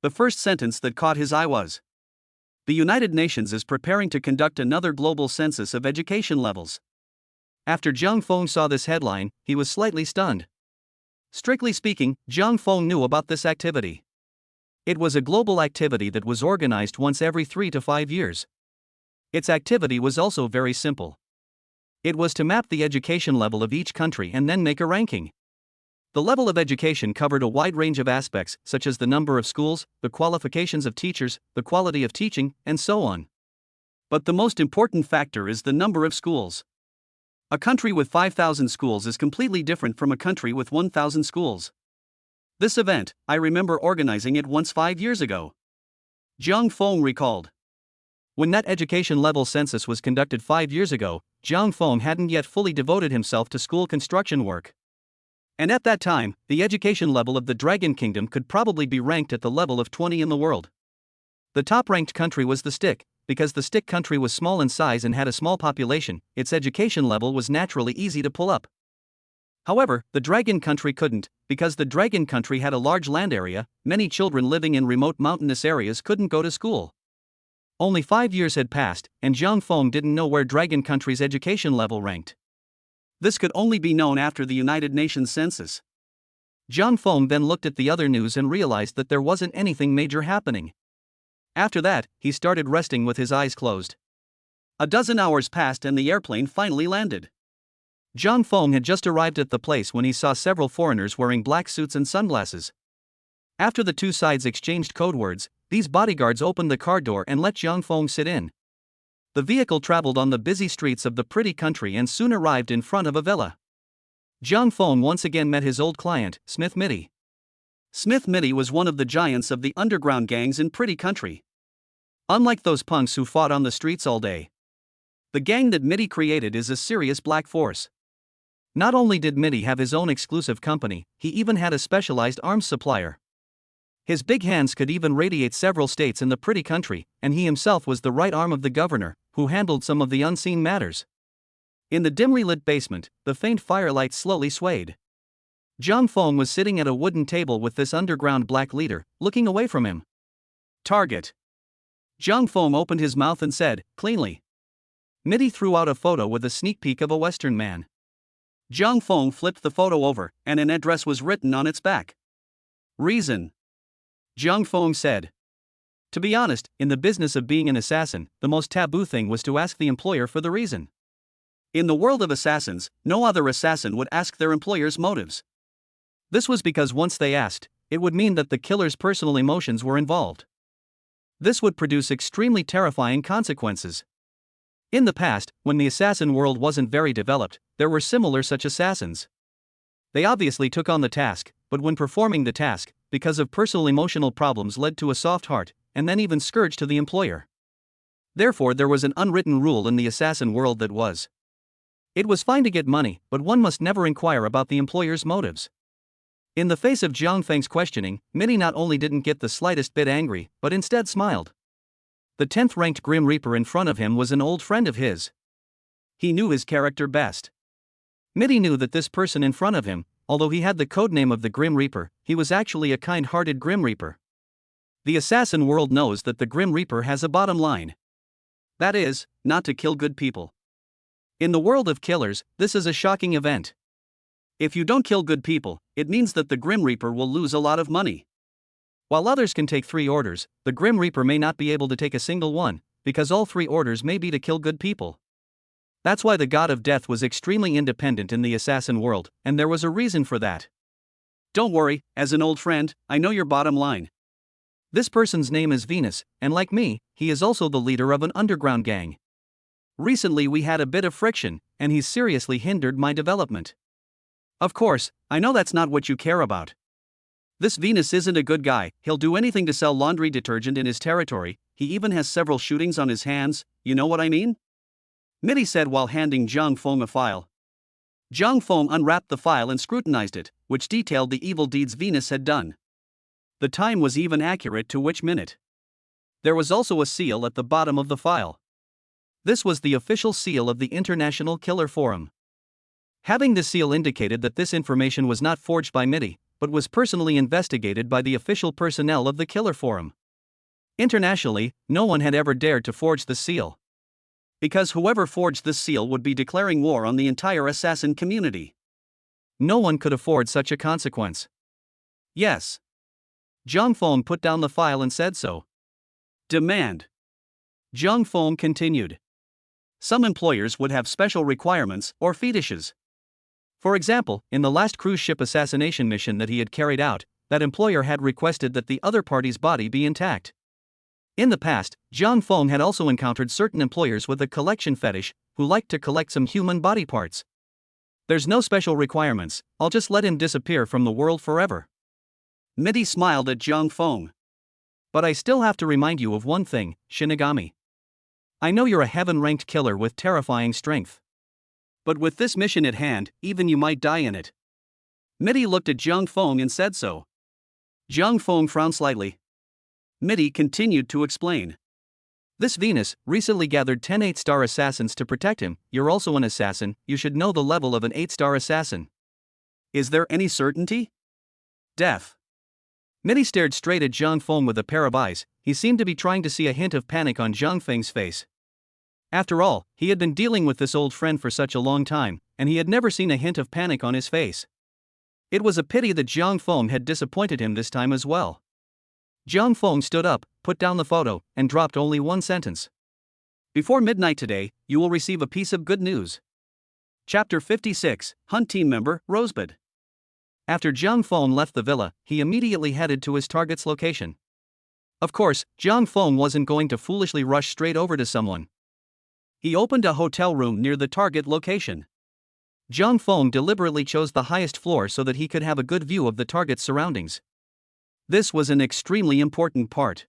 The first sentence that caught his eye was, the United Nations is preparing to conduct another global census of education levels. After Zhang Feng saw this headline, he was slightly stunned. Strictly speaking, Zhang Feng knew about this activity. It was a global activity that was organized once every 3 to 5 years. Its activity was also very simple. It was to map the education level of each country and then make a ranking. The level of education covered a wide range of aspects, such as the number of schools, the qualifications of teachers, the quality of teaching, and so on. But the most important factor is the number of schools. A country with 5,000 schools is completely different from a country with 1,000 schools. This event, I remember organizing it once 5 years ago. Zhang Feng recalled. When that education level census was conducted 5 years ago, Zhang Feng hadn't yet fully devoted himself to school construction work. And at that time, the education level of the Dragon Kingdom could probably be ranked at the level of 20 in the world. The top-ranked country was the Stick. Because the Stick country was small in size and had a small population, its education level was naturally easy to pull up. However, the Dragon country couldn't, because the Dragon country had a large land area, many children living in remote mountainous areas couldn't go to school. Only 5 years had passed, and Zhang Feng didn't know where Dragon country's education level ranked. This could only be known after the United Nations census. Zhang Feng then looked at the other news and realized that there wasn't anything major happening. After that, he started resting with his eyes closed. A dozen hours passed and the airplane finally landed. Zhang Feng had just arrived at the place when he saw several foreigners wearing black suits and sunglasses. After the two sides exchanged code words, these bodyguards opened the car door and let Zhang Feng sit in. The vehicle traveled on the busy streets of the pretty country and soon arrived in front of a villa. Zhang Feng once again met his old client, Smith Mitty. Smith Mitty was one of the giants of the underground gangs in pretty country. Unlike those punks who fought on the streets all day, the gang that Mitty created is a serious black force. Not only did Mitty have his own exclusive company, he even had a specialized arms supplier. His big hands could even radiate several states in the pretty country, and he himself was the right arm of the governor, who handled some of the unseen matters. In the dimly lit basement, the faint firelight slowly swayed. Zhang Feng was sitting at a wooden table with this underground black leader, looking away from him. Target. Zhang Feng opened his mouth and said, cleanly. Mitty threw out a photo with a sneak peek of a Western man. Zhang Feng flipped the photo over, and an address was written on its back. Reason. Zhang Feng said. To be honest, in the business of being an assassin, the most taboo thing was to ask the employer for the reason. In the world of assassins, no other assassin would ask their employer's motives. This was because once they asked, it would mean that the killer's personal emotions were involved. This would produce extremely terrifying consequences. In the past, when the assassin world wasn't very developed, there were similar such assassins. They obviously took on the task, but when performing the task, because of personal emotional problems led to a soft heart, and then even scourge to the employer. Therefore there was an unwritten rule in the assassin world that was, It was fine to get money, but one must never inquire about the employer's motives. In the face of Jiang Feng's questioning, Mitty not only didn't get the slightest bit angry, but instead smiled. The 10th-ranked Grim Reaper in front of him was an old friend of his. He knew his character best. Mitty knew that this person in front of him, although he had the codename of the Grim Reaper, he was actually a kind-hearted Grim Reaper. The assassin world knows that the Grim Reaper has a bottom line. That is, not to kill good people. In the world of killers, this is a shocking event. If you don't kill good people, it means that the Grim Reaper will lose a lot of money. While others can take 3 orders, the Grim Reaper may not be able to take a single one, because all 3 orders may be to kill good people. That's why the god of death was extremely independent in the assassin world, and there was a reason for that. Don't worry, as an old friend, I know your bottom line. This person's name is Venus, and like me, he is also the leader of an underground gang. Recently we had a bit of friction, and he's seriously hindered my development. Of course, I know that's not what you care about. This Venus isn't a good guy, he'll do anything to sell laundry detergent in his territory, he even has several shootings on his hands, you know what I mean? Mitty said while handing Jiang Feng a file. Jiang Feng unwrapped the file and scrutinized it, which detailed the evil deeds Venus had done. The time was even accurate to which minute. There was also a seal at the bottom of the file. This was the official seal of the International Killer Forum. Having the seal indicated that this information was not forged by Mitty, but was personally investigated by the official personnel of the Killer Forum. Internationally, no one had ever dared to forge the seal. Because whoever forged this seal would be declaring war on the entire assassin community. No one could afford such a consequence. Yes. Jiang Feng put down the file and said so. Demand. Jiang Feng continued. Some employers would have special requirements or fetishes. For example, in the last cruise ship assassination mission that he had carried out, that employer had requested that the other party's body be intact. In the past, Jiang Feng had also encountered certain employers with a collection fetish, who liked to collect some human body parts. There's no special requirements, I'll just let him disappear from the world forever. Mitty smiled at Jiang Feng. But I still have to remind you of one thing, Shinigami. I know you're a heaven-ranked killer with terrifying strength. But with this mission at hand, even you might die in it. Mitty looked at Jiang Feng and said so. Jiang Feng frowned slightly. Mitty continued to explain. This Venus recently gathered 10 8-star assassins to protect him. You're also an assassin, you should know the level of an 8-star assassin. Is there any certainty? Death. Mitty stared straight at Jiang Feng with a pair of eyes. He seemed to be trying to see a hint of panic on Jiang Feng's face. After all, he had been dealing with this old friend for such a long time, and he had never seen a hint of panic on his face. It was a pity that Jiang Feng had disappointed him this time as well. Jiang Feng stood up, put down the photo, and dropped only one sentence. Before midnight today, you will receive a piece of good news. Chapter 56, Hunt Team Member, Rosebud. After Jiang Feng left the villa, he immediately headed to his target's location. Of course, Jiang Feng wasn't going to foolishly rush straight over to someone. He opened a hotel room near the target location. Jiang Feng deliberately chose the highest floor so that he could have a good view of the target's surroundings. This was an extremely important part.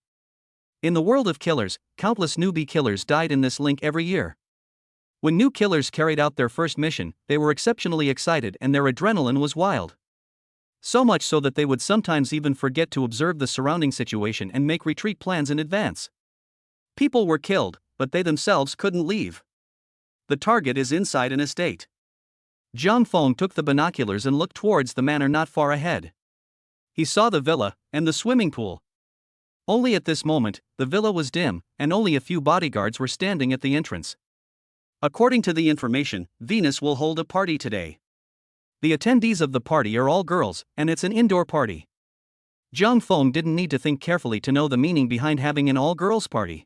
In the world of killers, countless newbie killers died in this link every year. When new killers carried out their first mission, they were exceptionally excited and their adrenaline was wild. So much so that they would sometimes even forget to observe the surrounding situation and make retreat plans in advance. People were killed, but they themselves couldn't leave. The target is inside an estate. Jiang Feng took the binoculars and looked towards the manor not far ahead. He saw the villa and the swimming pool. Only at this moment, the villa was dim, and only a few bodyguards were standing at the entrance. According to the information, Venus will hold a party today. The attendees of the party are all girls, and it's an indoor party. Jiang Feng didn't need to think carefully to know the meaning behind having an all-girls party.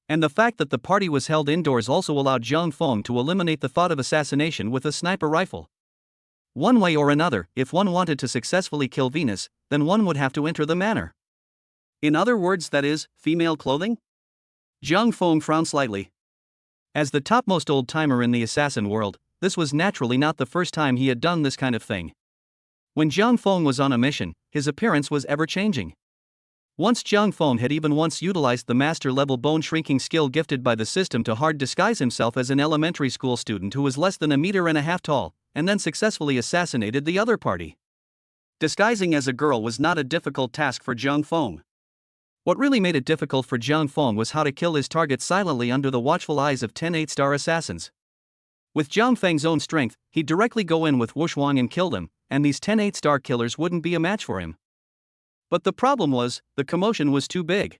And the fact that the party was held indoors also allowed Jiang Feng to eliminate the thought of assassination with a sniper rifle. One way or another, if one wanted to successfully kill Venus, then one would have to enter the manor. In other words, that is, female clothing? Jiang Feng frowned slightly. As the topmost old-timer in the assassin world, this was naturally not the first time he had done this kind of thing. When Jiang Feng was on a mission, his appearance was ever-changing. Once Jiang Feng had even once utilized the master-level bone-shrinking skill gifted by the system to hard disguise himself as an elementary school student who was less than 1.5 meters tall, and then successfully assassinated the other party. Disguising as a girl was not a difficult task for Jiang Feng. What really made it difficult for Jiang Feng was how to kill his target silently under the watchful eyes of 10 8-star assassins. With Jiang Feng's own strength, he'd directly go in with Wushwang and kill them, and these 10 8-star killers wouldn't be a match for him. But the problem was, the commotion was too big.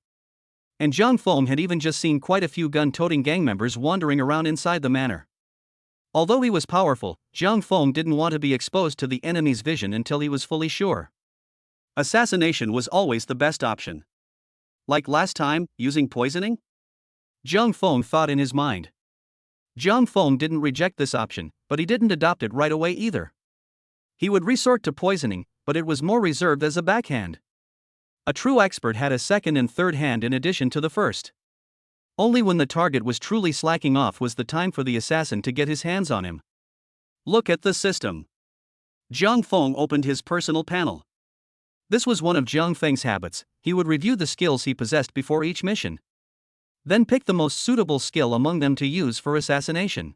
And Jiang Feng had even just seen quite a few gun-toting gang members wandering around inside the manor. Although he was powerful, Jiang Feng didn't want to be exposed to the enemy's vision until he was fully sure. Assassination was always the best option. Like last time, using poisoning? Jiang Feng thought in his mind. Jiang Feng didn't reject this option, but he didn't adopt it right away either. He would resort to poisoning, but it was more reserved as a backhand. A true expert had a second and third hand in addition to the first. Only when the target was truly slacking off was the time for the assassin to get his hands on him. Look at the system. Jiang Feng opened his personal panel. This was one of Jiang Feng's habits. He would review the skills he possessed before each mission. Then pick the most suitable skill among them to use for assassination.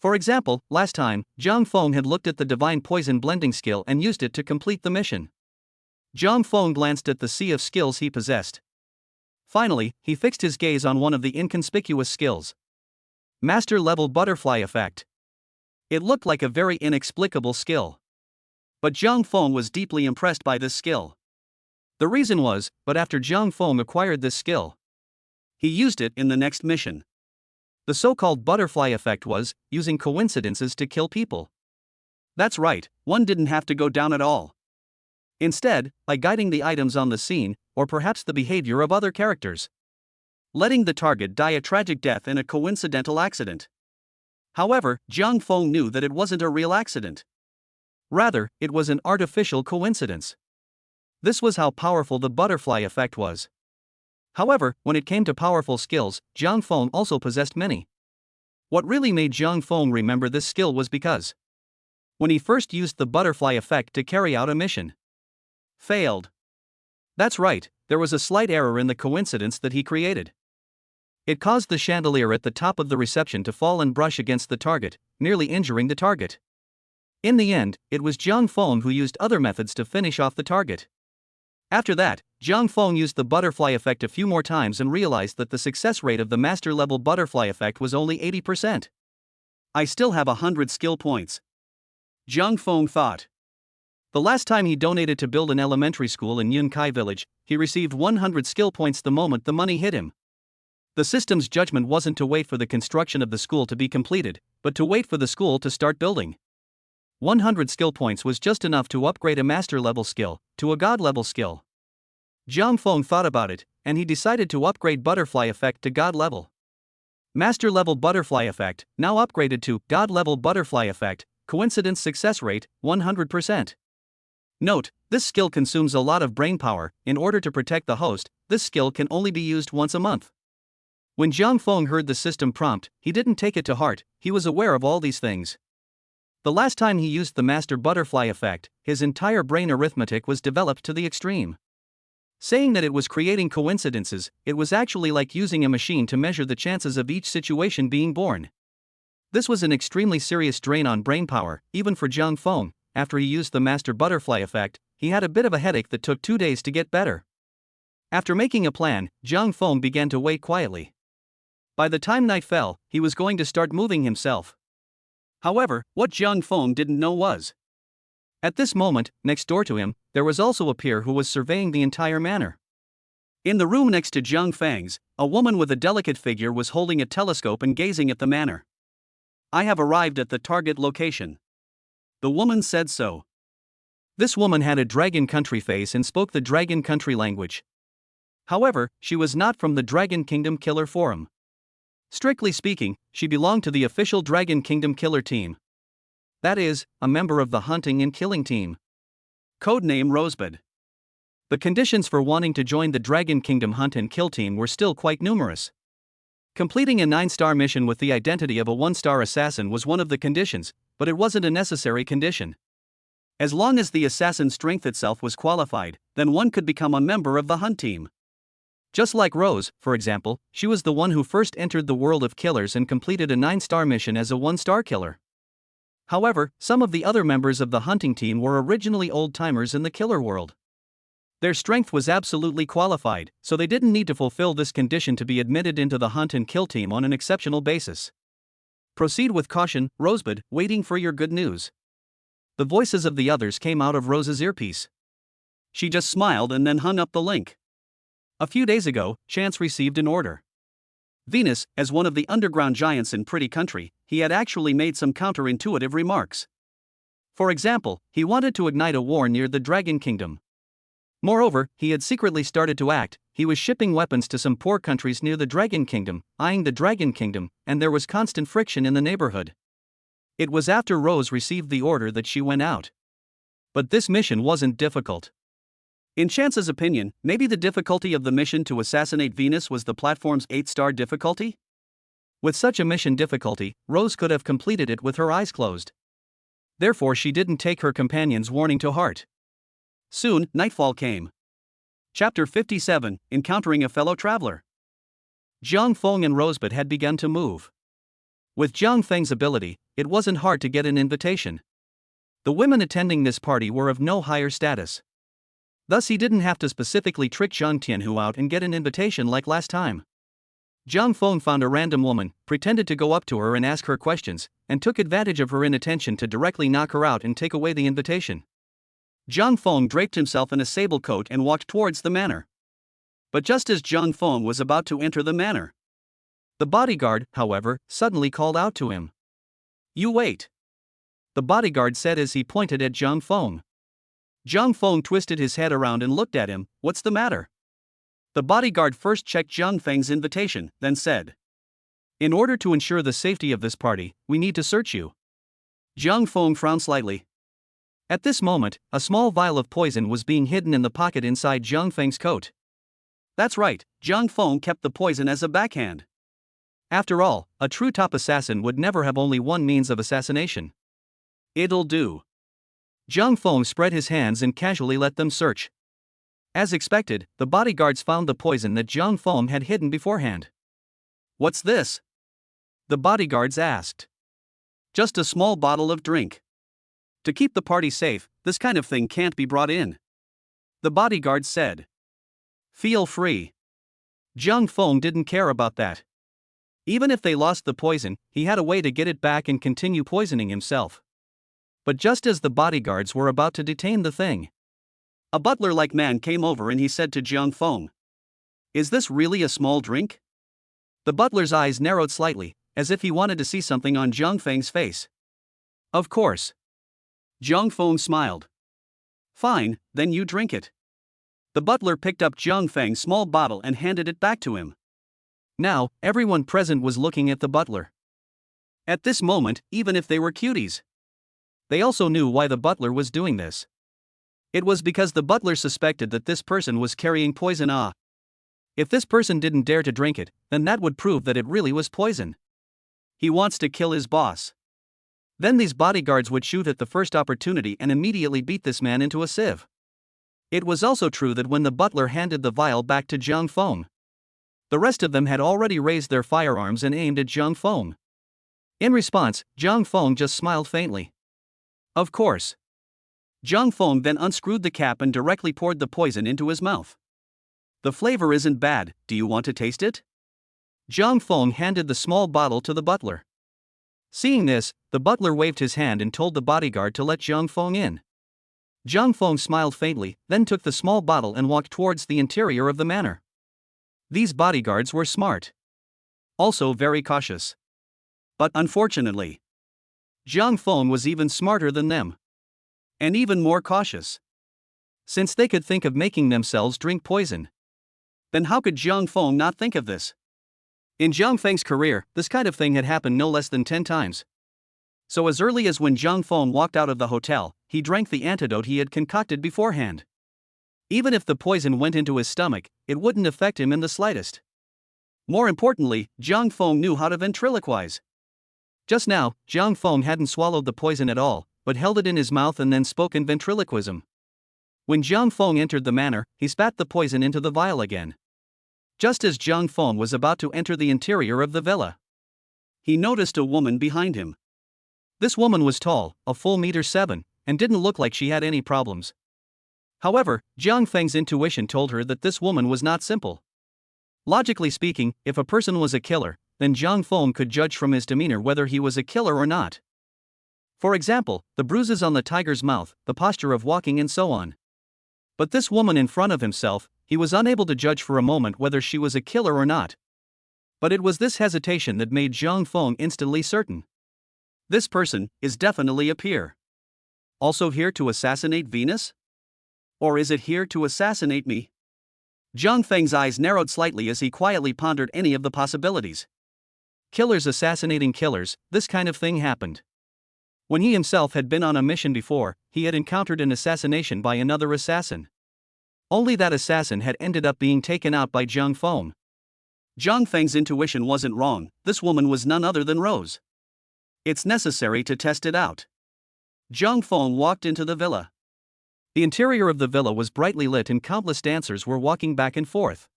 For example, last time, Jiang Feng had looked at the divine poison blending skill and used it to complete the mission. Jiang Feng glanced at the sea of skills he possessed. Finally, he fixed his gaze on one of the inconspicuous skills. Master-level butterfly effect. It looked like a very inexplicable skill. But Jiang Feng was deeply impressed by this skill. The reason was, but after Jiang Feng acquired this skill, he used it in the next mission. The so-called butterfly effect was, using coincidences to kill people. That's right, one didn't have to go down at all. Instead, by guiding the items on the scene, or perhaps the behavior of other characters. Letting the target die a tragic death in a coincidental accident. However, Jiang Feng knew that it wasn't a real accident. Rather, it was an artificial coincidence. This was how powerful the butterfly effect was. However, when it came to powerful skills, Jiang Feng also possessed many. What really made Jiang Feng remember this skill was because when he first used the butterfly effect to carry out a mission, failed. That's right, there was a slight error in the coincidence that he created. It caused the chandelier at the top of the reception to fall and brush against the target, nearly injuring the target. In the end, it was Jiang Feng who used other methods to finish off the target. After that, Jiang Feng used the butterfly effect a few more times and realized that the success rate of the master-level butterfly effect was only 80%. I still have 100 skill points. Jiang Feng thought. The last time he donated to build an elementary school in Yunkai village, he received 100 skill points the moment the money hit him. The system's judgment wasn't to wait for the construction of the school to be completed, but to wait for the school to start building. 100 skill points was just enough to upgrade a master-level skill to a god-level skill. Jiang Feng thought about it, and he decided to upgrade butterfly effect to god level. Master-level butterfly effect, now upgraded to god-level butterfly effect, coincidence success rate, 100%. Note, this skill consumes a lot of brain power. In order to protect the host, this skill can only be used once a month. When Jiang Feng heard the system prompt, he didn't take it to heart. He was aware of all these things. The last time he used the master butterfly effect, his entire brain arithmetic was developed to the extreme. Saying that it was creating coincidences, it was actually like using a machine to measure the chances of each situation being born. This was an extremely serious drain on brain power, even for Jiang Feng. After he used the master butterfly effect, he had a bit of a headache that took 2 days to get better. After making a plan, Jiang Feng began to wait quietly. By the time night fell, he was going to start moving himself. However, what Jiang Feng didn't know was, at this moment, next door to him, there was also a peer who was surveying the entire manor. In the room next to Jiang Feng's, a woman with a delicate figure was holding a telescope and gazing at the manor. I have arrived at the target location. The woman said so. This woman had a Dragon Country face and spoke the Dragon Country language. However, she was not from the Dragon Kingdom Killer Forum. Strictly speaking, she belonged to the official Dragon Kingdom Killer team. That is, a member of the hunting and killing team. Codename Rosebud. The conditions for wanting to join the Dragon Kingdom Hunt and Kill team were still quite numerous. Completing a 9-star mission with the identity of a 1-star assassin was one of the conditions, but it wasn't a necessary condition. As long as the assassin's strength itself was qualified, then one could become a member of the hunt team. Just like Rose, for example, she was the one who first entered the world of killers and completed a 9-star mission as a 1-star killer. However, some of the other members of the hunting team were originally old-timers in the killer world. Their strength was absolutely qualified, so they didn't need to fulfill this condition to be admitted into the hunt and kill team on an exceptional basis. Proceed with caution, Rosebud, waiting for your good news. The voices of the others came out of Rose's earpiece. She just smiled and then hung up the link. A few days ago, Chance received an order. Venus, as one of the underground giants in Pretty Country, he had actually made some counterintuitive remarks. For example, he wanted to ignite a war near the Dragon Kingdom. Moreover, he had secretly started to act. He was shipping weapons to some poor countries near the Dragon Kingdom, eyeing the Dragon Kingdom, and there was constant friction in the neighborhood. It was after Rose received the order that she went out. But this mission wasn't difficult. In Chance's opinion, maybe the difficulty of the mission to assassinate Venus was the platform's 8-star difficulty? With such a mission difficulty, Rose could have completed it with her eyes closed. Therefore, she didn't take her companion's warning to heart. Soon, nightfall came. Chapter 57, Encountering a Fellow Traveler. Jiang Feng and Rosebud had begun to move. With Jiang Feng's ability, it wasn't hard to get an invitation. The women attending this party were of no higher status. Thus he didn't have to specifically trick Zhang Tianhu out and get an invitation like last time. Jiang Feng found a random woman, pretended to go up to her and ask her questions, and took advantage of her inattention to directly knock her out and take away the invitation. Jiang Feng draped himself in a sable coat and walked towards the manor. But just as Jiang Feng was about to enter the manor, the bodyguard, however, suddenly called out to him. "You wait," the bodyguard said as he pointed at Jiang Feng. Jiang Feng twisted his head around and looked at him. "What's the matter?" The bodyguard first checked Jiang Feng's invitation, then said, "In order to ensure the safety of this party, we need to search you." Jiang Feng frowned slightly. At this moment, a small vial of poison was being hidden in the pocket inside Jiang Feng's coat. That's right, Jiang Feng kept the poison as a backhand. After all, a true top assassin would never have only one means of assassination. "It'll do." Jiang Feng spread his hands and casually let them search. As expected, the bodyguards found the poison that Jiang Feng had hidden beforehand. "What's this?" the bodyguards asked. "Just a small bottle of drink. To keep the party safe, this kind of thing can't be brought in," the bodyguards said. "Feel free." Jiang Feng didn't care about that. Even if they lost the poison, he had a way to get it back and continue poisoning himself. But just as the bodyguards were about to detain the thing, a butler-like man came over and he said to Jiang Feng, "Is this really a small drink?" The butler's eyes narrowed slightly, as if he wanted to see something on Jiang Feng's face. "Of course." Jiang Feng smiled. "Fine, then you drink it." The butler picked up Jiang Feng's small bottle and handed it back to him. Now, everyone present was looking at the butler. At this moment, even if they were cuties, they also knew why the butler was doing this. It was because the butler suspected that this person was carrying poison. If this person didn't dare to drink it, then that would prove that it really was poison. He wants to kill his boss. Then these bodyguards would shoot at the first opportunity and immediately beat this man into a sieve. It was also true that when the butler handed the vial back to Jiang Feng, the rest of them had already raised their firearms and aimed at Jiang Feng. In response, Jiang Feng just smiled faintly. "Of course." Jiang Feng then unscrewed the cap and directly poured the poison into his mouth. "The flavor isn't bad, do you want to taste it?" Jiang Feng handed the small bottle to the butler. Seeing this, the butler waved his hand and told the bodyguard to let Jiang Feng in. Jiang Feng smiled faintly, then took the small bottle and walked towards the interior of the manor. These bodyguards were smart. Also very cautious. But unfortunately, Jiang Feng was even smarter than them. And even more cautious. Since they could think of making themselves drink poison, then how could Jiang Feng not think of this? In Jiang Feng's career, this kind of thing had happened no less than 10 times. So as early as when Jiang Feng walked out of the hotel, he drank the antidote he had concocted beforehand. Even if the poison went into his stomach, it wouldn't affect him in the slightest. More importantly, Jiang Feng knew how to ventriloquize. Just now, Jiang Feng hadn't swallowed the poison at all, but held it in his mouth and then spoke in ventriloquism. When Jiang Feng entered the manor, he spat the poison into the vial again. Just as Jiang Feng was about to enter the interior of the villa, he noticed a woman behind him. This woman was tall, a full 1.7 meters, and didn't look like she had any problems. However, Jiang Feng's intuition told her that this woman was not simple. Logically speaking, if a person was a killer, then Jiang Feng could judge from his demeanor whether he was a killer or not. For example, the bruises on the tiger's mouth, the posture of walking and so on. But this woman in front of himself, he was unable to judge for a moment whether she was a killer or not. But it was this hesitation that made Jiang Feng instantly certain. This person is definitely a peer. Also here to assassinate Venus? Or is it here to assassinate me? Jiang Feng's eyes narrowed slightly as he quietly pondered any of the possibilities. Killers assassinating killers, this kind of thing happened. When he himself had been on a mission before, he had encountered an assassination by another assassin. Only that assassin had ended up being taken out by Jiang Feng. Jiang Feng's intuition wasn't wrong, this woman was none other than Rose. It's necessary to test it out. Jiang Feng walked into the villa. The interior of the villa was brightly lit and countless dancers were walking back and forth.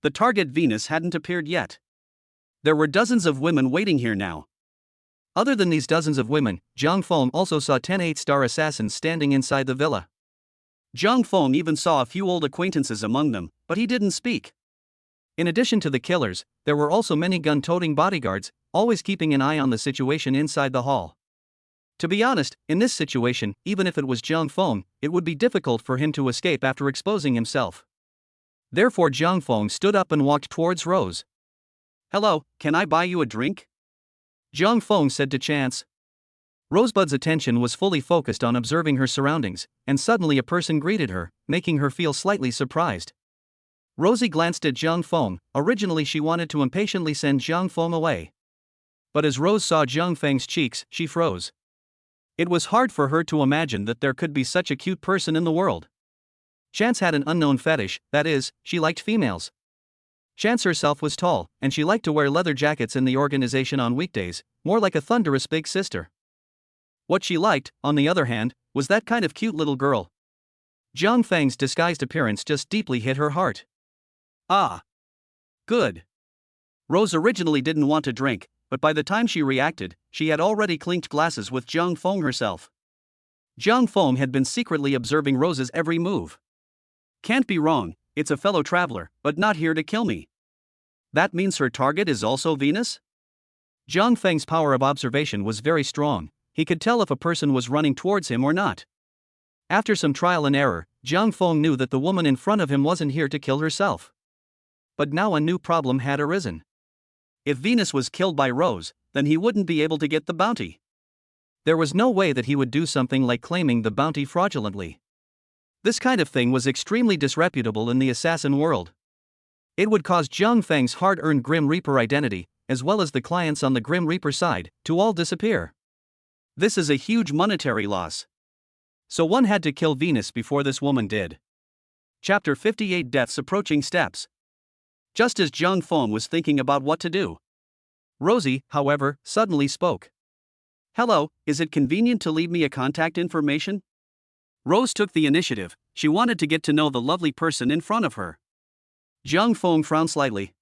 The target Venus hadn't appeared yet. There were dozens of women waiting here now. Other than these dozens of women, Jiang Feng also saw 10 8-star assassins standing inside the villa. Jiang Feng even saw a few old acquaintances among them, but he didn't speak. In addition to the killers, there were also many gun-toting bodyguards, always keeping an eye on the situation inside the hall. To be honest, in this situation, even if it was Jiang Feng, it would be difficult for him to escape after exposing himself. Therefore Jiang Feng stood up and walked towards Rose. "Hello, can I buy you a drink?" Jiang Feng said to Chance. Rosebud's attention was fully focused on observing her surroundings, and suddenly a person greeted her, making her feel slightly surprised. Rosie glanced at Jiang Feng. Originally she wanted to impatiently send Jiang Feng away. But as Rose saw Jiang Feng's cheeks, she froze. It was hard for her to imagine that there could be such a cute person in the world. Chance had an unknown fetish, that is, she liked females. Chance herself was tall, and she liked to wear leather jackets in the organization on weekdays, more like a thunderous big sister. What she liked, on the other hand, was that kind of cute little girl. Jiang Feng's disguised appearance just deeply hit her heart. Ah. Good. Rose originally didn't want to drink, but by the time she reacted, she had already clinked glasses with Jiang Feng herself. Jiang Feng had been secretly observing Rose's every move. Can't be wrong, it's a fellow traveler, but not here to kill me. That means her target is also Venus? Jiang Feng's power of observation was very strong, he could tell if a person was running towards him or not. After some trial and error, Jiang Feng knew that the woman in front of him wasn't here to kill herself. But now a new problem had arisen. If Venus was killed by Rose, then he wouldn't be able to get the bounty. There was no way that he would do something like claiming the bounty fraudulently. This kind of thing was extremely disreputable in the assassin world. It would cause Jiang Feng's hard-earned Grim Reaper identity, as well as the clients on the Grim Reaper side, to all disappear. This is a huge monetary loss. So one had to kill Venus before this woman did. Chapter 58 Death's Approaching Steps. Just as Jiang Feng was thinking about what to do, Rosie, however, suddenly spoke. "Hello, is it convenient to leave me a contact information?" Rose took the initiative, she wanted to get to know the lovely person in front of her. Jiang Feng frowned slightly.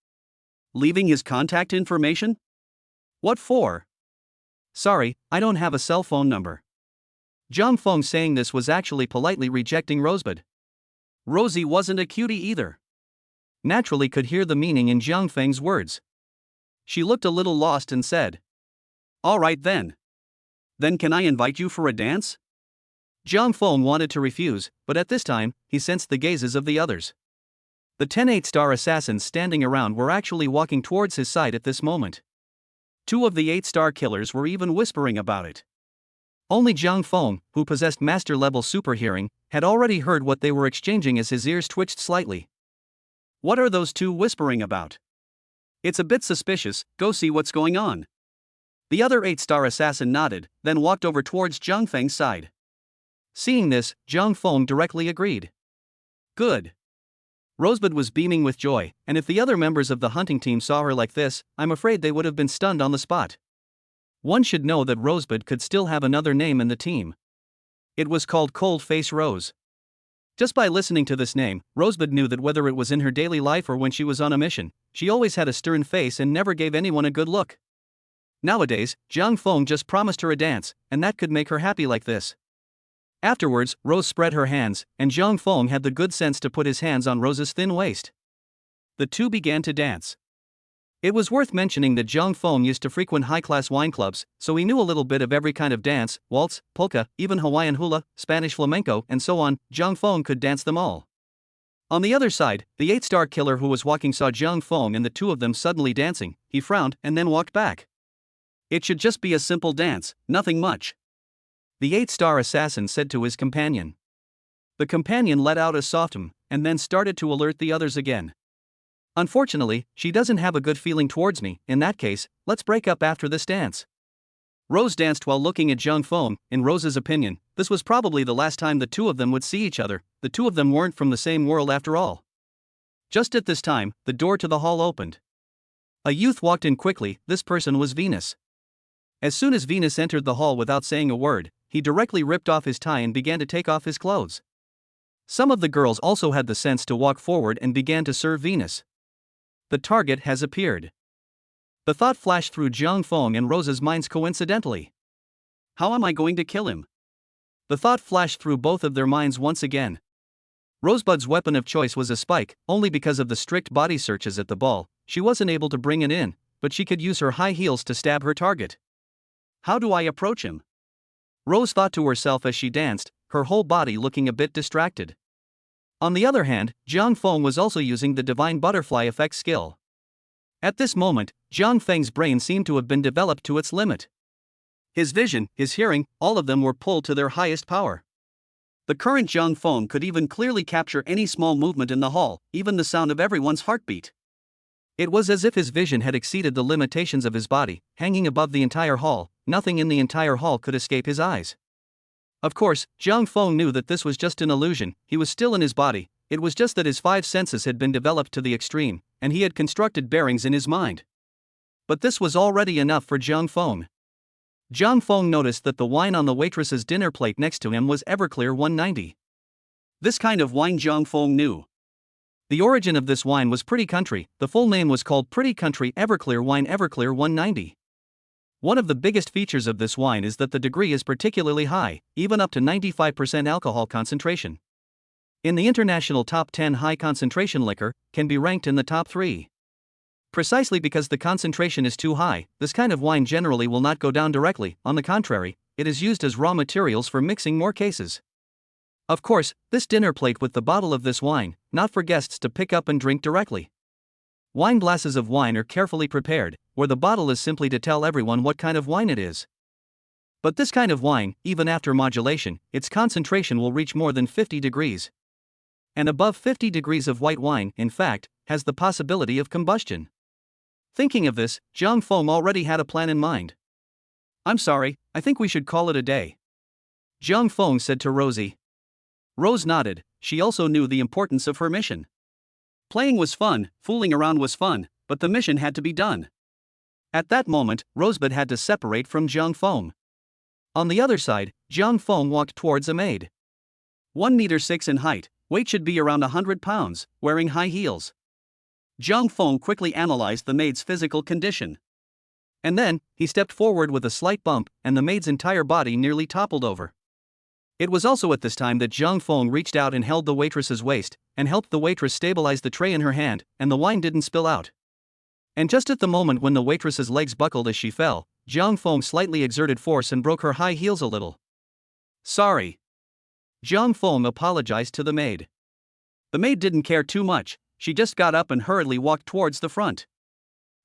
Leaving his contact information? What for? "Sorry, I don't have a cell phone number." Jiang Feng saying this was actually politely rejecting Rosebud. Rosie wasn't a cutie either. Naturally could hear the meaning in Jiang Feng's words. She looked a little lost and said, "All right then. Then can I invite you for a dance?" Jiang Feng wanted to refuse, but at this time, he sensed the gazes of the others. The 10 8-star assassins standing around were actually walking towards his side at this moment. 2 of the 8-star killers were even whispering about it. Only Jiang Feng, who possessed master-level super hearing, had already heard what they were exchanging as his ears twitched slightly. What are those 2 whispering about? It's a bit suspicious, go see what's going on. The other 8-star assassin nodded, then walked over towards Jiang Feng's side. Seeing this, Jiang Feng directly agreed. Good. Rosebud was beaming with joy, and if the other members of the hunting team saw her like this, I'm afraid they would have been stunned on the spot. One should know that Rosebud could still have another name in the team. It was called Cold Face Rose. Just by listening to this name, Rosebud knew that whether it was in her daily life or when she was on a mission, she always had a stern face and never gave anyone a good look. Nowadays, Jiang Feng just promised her a dance, and that could make her happy like this. Afterwards, Rose spread her hands, and Jiang Feng had the good sense to put his hands on Rose's thin waist. The two began to dance. It was worth mentioning that Jiang Feng used to frequent high-class wine clubs, so he knew a little bit of every kind of dance, waltz, polka, even Hawaiian hula, Spanish flamenco, and so on. Jiang Feng could dance them all. On the other side, the 8-star killer who was walking saw Jiang Feng and the two of them suddenly dancing. He frowned and then walked back. It should just be a simple dance, nothing much, the 8-star assassin said to his companion. The companion let out a soft and then started to alert the others again. Unfortunately, she doesn't have a good feeling towards me. In that case, let's break up after this dance. Rose danced while looking at Jiang Feng. In Rose's opinion, this was probably the last time the two of them would see each other. The two of them weren't from the same world after all. Just at this time, the door to the hall opened. A youth walked in quickly. This person was Venus. As soon as Venus entered the hall without saying a word, he directly ripped off his tie and began to take off his clothes. Some of the girls also had the sense to walk forward and began to serve Venus. The target has appeared. The thought flashed through Jiang Feng and Rose's minds coincidentally. How am I going to kill him? The thought flashed through both of their minds once again. Rosebud's weapon of choice was a spike. Only because of the strict body searches at the ball, she wasn't able to bring it in, but she could use her high heels to stab her target. How do I approach him? Rose thought to herself as she danced, her whole body looking a bit distracted. On the other hand, Jiang Feng was also using the divine butterfly effect skill. At this moment, Jiang Feng's brain seemed to have been developed to its limit. His vision, his hearing, all of them were pulled to their highest power. The current Jiang Feng could even clearly capture any small movement in the hall, even the sound of everyone's heartbeat. It was as if his vision had exceeded the limitations of his body, hanging above the entire hall. Nothing in the entire hall could escape his eyes. Of course, Jiang Feng knew that this was just an illusion. He was still in his body. It was just that his 5 senses had been developed to the extreme, and he had constructed bearings in his mind. But this was already enough for Jiang Feng. Jiang Feng noticed that the wine on the waitress's dinner plate next to him was Everclear 190. This kind of wine Jiang Feng knew. The origin of this wine was Pretty Country. The full name was called Pretty Country Everclear Wine Everclear 190. One of the biggest features of this wine is that the degree is particularly high, even up to 95% alcohol concentration. In the international top 10 high concentration liquor, can be ranked in the top 3. Precisely because the concentration is too high, this kind of wine generally will not go down directly. On the contrary, it is used as raw materials for mixing more cases. Of course, this dinner plate with the bottle of this wine, not for guests to pick up and drink directly. Wine glasses of wine are carefully prepared, where the bottle is simply to tell everyone what kind of wine it is. But this kind of wine, even after modulation, its concentration will reach more than 50 degrees. And above 50 degrees of white wine, in fact, has the possibility of combustion. Thinking of this, Jiang Feng already had a plan in mind. I'm sorry, I think we should call it a day, Jiang Feng said to Rosie. Rose nodded. She also knew the importance of her mission. Playing was fun, fooling around was fun, but the mission had to be done. At that moment, Rosebud had to separate from Jiang Feng. On the other side, Jiang Feng walked towards a maid. 1 meter 6 in height, weight should be around 100 pounds, wearing high heels. Jiang Feng quickly analyzed the maid's physical condition. And then, he stepped forward with a slight bump, and the maid's entire body nearly toppled over. It was also at this time that Jiang Feng reached out and held the waitress's waist, and helped the waitress stabilize the tray in her hand, and the wine didn't spill out. And just at the moment when the waitress's legs buckled as she fell, Jiang Feng slightly exerted force and broke her high heels a little. Sorry. Jiang Feng apologized to the maid. The maid didn't care too much, she just got up and hurriedly walked towards the front.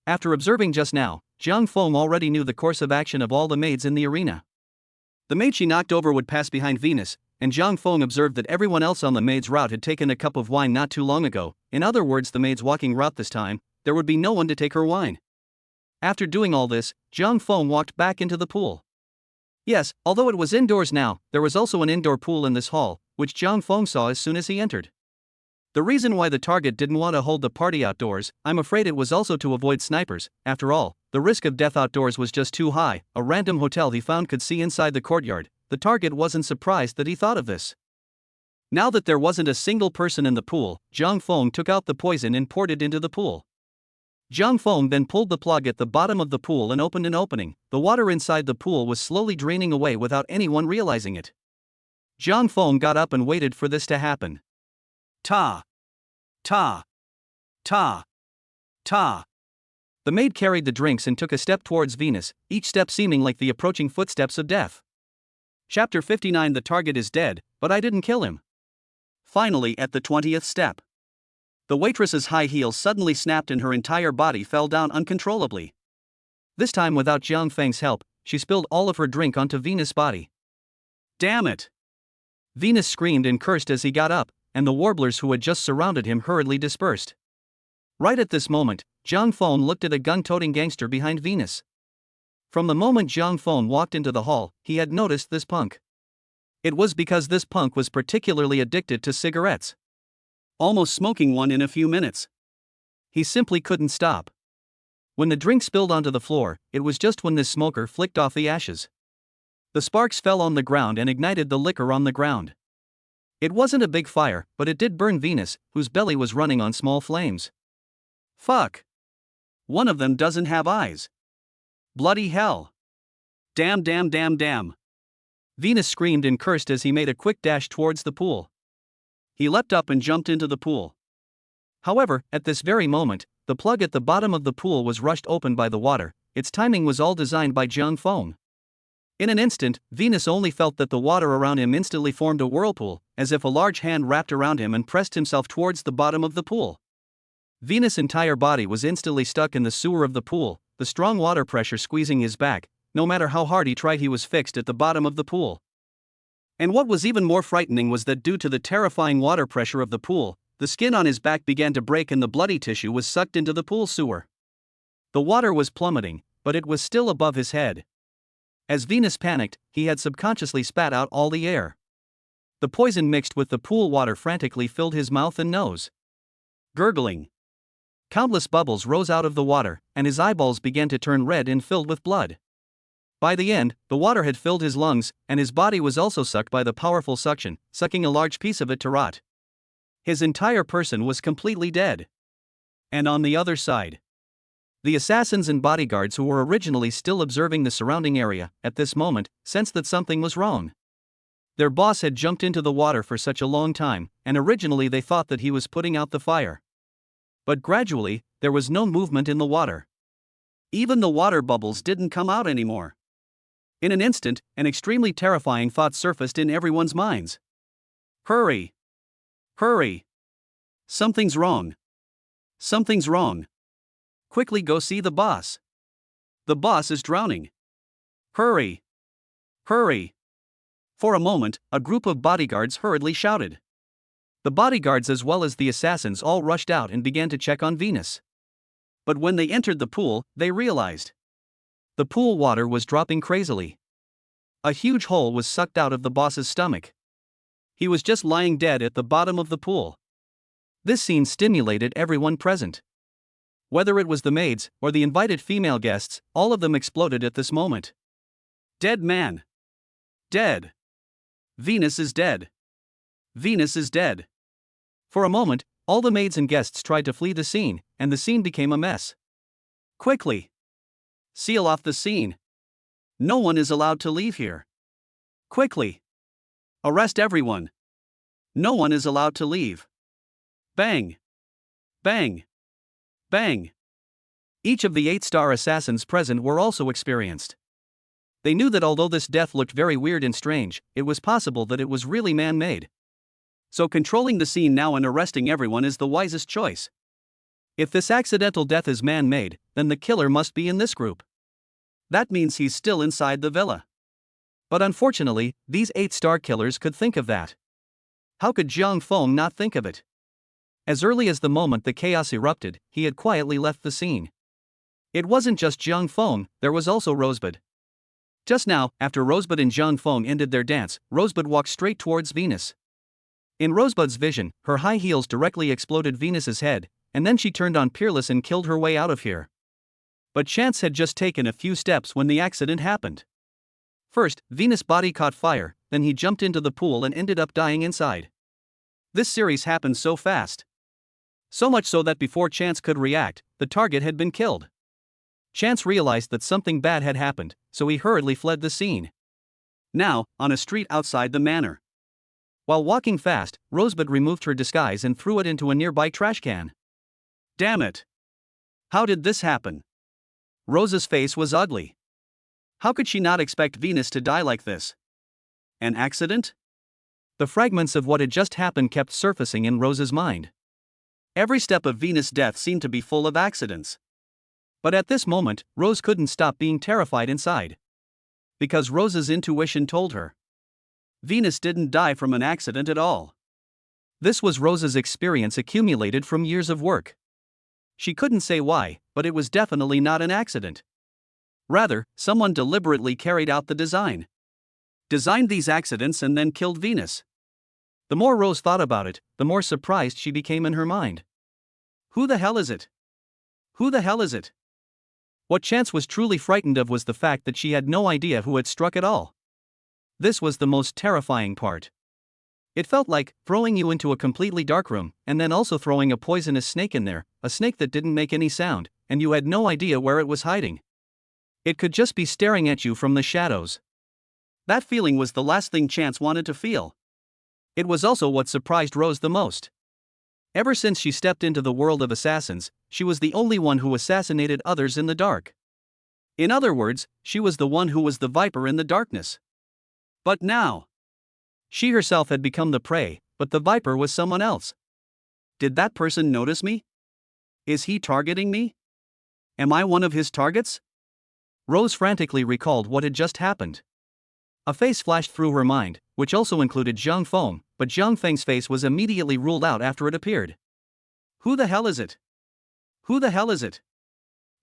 After observing just now, Jiang Feng already knew the course of action of all the maids in the arena. The maid she knocked over would pass behind Venus, and Jiang Feng observed that everyone else on the maid's route had taken a cup of wine not too long ago. In other words, the maid's walking route this time, there would be no one to take her wine. After doing all this, Jiang Feng walked back into the pool. Yes, although it was indoors now, there was also an indoor pool in this hall, which Jiang Feng saw as soon as he entered. The reason why the target didn't want to hold the party outdoors, I'm afraid it was also to avoid snipers. After all, the risk of death outdoors was just too high. A random hotel he found could see inside the courtyard. The target wasn't surprised that he thought of this. Now that there wasn't a single person in the pool, Zhang Feng took out the poison and poured it into the pool. Zhang Feng then pulled the plug at the bottom of the pool and opened an opening. The water inside the pool was slowly draining away without anyone realizing it. Zhang Feng got up and waited for this to happen. Ta! Ta! Ta! Ta! The maid carried the drinks and took a step towards Venus, each step seeming like the approaching footsteps of death. Chapter 59. The target is dead, but I didn't kill him. Finally, at the 20th step, the waitress's high heels suddenly snapped and her entire body fell down uncontrollably. This time without Zhang Feng's help, she spilled all of her drink onto Venus' body. Damn it! Venus screamed and cursed as he got up, and the warblers who had just surrounded him hurriedly dispersed. Right at this moment, Zhang Feng looked at a gun-toting gangster behind Venus. From the moment Zhang Feng walked into the hall, he had noticed this punk. It was because this punk was particularly addicted to cigarettes. Almost smoking one in a few minutes. He simply couldn't stop. When the drink spilled onto the floor, it was just when this smoker flicked off the ashes. The sparks fell on the ground and ignited the liquor on the ground. It wasn't a big fire, but it did burn Venus, whose belly was running on small flames. Fuck! One of them doesn't have eyes. Bloody hell! Damn damn damn damn! Venus screamed and cursed as he made a quick dash towards the pool. He leapt up and jumped into the pool. However, at this very moment, the plug at the bottom of the pool was rushed open by the water. Its timing was all designed by Zhang Feng. In an instant, Venus only felt that the water around him instantly formed a whirlpool, as if a large hand wrapped around him and pressed himself towards the bottom of the pool. Venus' entire body was instantly stuck in the sewer of the pool, the strong water pressure squeezing his back. No matter how hard he tried, he was fixed at the bottom of the pool. And what was even more frightening was that due to the terrifying water pressure of the pool, the skin on his back began to break and the bloody tissue was sucked into the pool sewer. The water was plummeting, but it was still above his head. As Venus panicked, he had subconsciously spat out all the air. The poison mixed with the pool water frantically filled his mouth and nose. Gurgling. Countless bubbles rose out of the water, and his eyeballs began to turn red and filled with blood. By the end, the water had filled his lungs, and his body was also sucked by the powerful suction, sucking a large piece of it to rot. His entire person was completely dead. And on the other side, the assassins and bodyguards who were originally still observing the surrounding area, at this moment, sensed that something was wrong. Their boss had jumped into the water for such a long time, and originally they thought that he was putting out the fire. But gradually, there was no movement in the water. Even the water bubbles didn't come out anymore. In an instant, an extremely terrifying thought surfaced in everyone's minds. Hurry! Hurry! Something's wrong. Something's wrong. Quickly go see the boss. The boss is drowning. Hurry! Hurry! For a moment, a group of bodyguards hurriedly shouted. The bodyguards as well as the assassins all rushed out and began to check on Venus. But when they entered the pool, they realized the pool water was dropping crazily. A huge hole was sucked out of the boss's stomach. He was just lying dead at the bottom of the pool. This scene stimulated everyone present. Whether it was the maids or the invited female guests, all of them exploded at this moment. Dead man. Dead. Venus is dead. Venus is dead. For a moment, all the maids and guests tried to flee the scene, and the scene became a mess. Quickly! Seal off the scene. No one is allowed to leave here. Quickly! Arrest everyone. No one is allowed to leave. Bang! Bang! Bang! Each of the 8-star assassins present were also experienced. They knew that although this death looked very weird and strange, it was possible that it was really man-made. So controlling the scene now and arresting everyone is the wisest choice. If this accidental death is man-made, then the killer must be in this group. That means he's still inside the villa. But unfortunately, these 8-star killers could think of that. How could Zhang Feng not think of it? As early as the moment the chaos erupted, he had quietly left the scene. It wasn't just Zhang Feng, there was also Rosebud. Just now, after Rosebud and Zhang Feng ended their dance, Rosebud walked straight towards Venus. In Rosebud's vision, her high heels directly exploded Venus's head, and then she turned on Peerless and killed her way out of here. But Chance had just taken a few steps when the accident happened. First, Venus' body caught fire, then he jumped into the pool and ended up dying inside. This series happened so fast. So much so that before Chance could react, the target had been killed. Chance realized that something bad had happened, so he hurriedly fled the scene. Now, on a street outside the manor. While walking fast, Rosebud removed her disguise and threw it into a nearby trash can. Damn it! How did this happen? Rose's face was ugly. How could she not expect Venus to die like this? An accident? The fragments of what had just happened kept surfacing in Rose's mind. Every step of Venus' death seemed to be full of accidents. But at this moment, Rose couldn't stop being terrified inside. Because Rose's intuition told her. Venus didn't die from an accident at all. This was Rose's experience accumulated from years of work. She couldn't say why, but it was definitely not an accident. Rather, someone deliberately carried out the design. Designed these accidents and then killed Venus. The more Rose thought about it, the more surprised she became in her mind. Who the hell is it? Who the hell is it? What Chance was truly frightened of was the fact that she had no idea who had struck it all. This was the most terrifying part. It felt like throwing you into a completely dark room, and then also throwing a poisonous snake in there, a snake that didn't make any sound, and you had no idea where it was hiding. It could just be staring at you from the shadows. That feeling was the last thing Chance wanted to feel. It was also what surprised Rose the most. Ever since she stepped into the world of assassins, she was the only one who assassinated others in the dark. In other words, she was the one who was the viper in the darkness. But now, she herself had become the prey, but the viper was someone else. Did that person notice me? Is he targeting me? Am I one of his targets? Rose frantically recalled what had just happened. A face flashed through her mind, which also included Zhang Feng, but Zhang Feng's face was immediately ruled out after it appeared. Who the hell is it? Who the hell is it?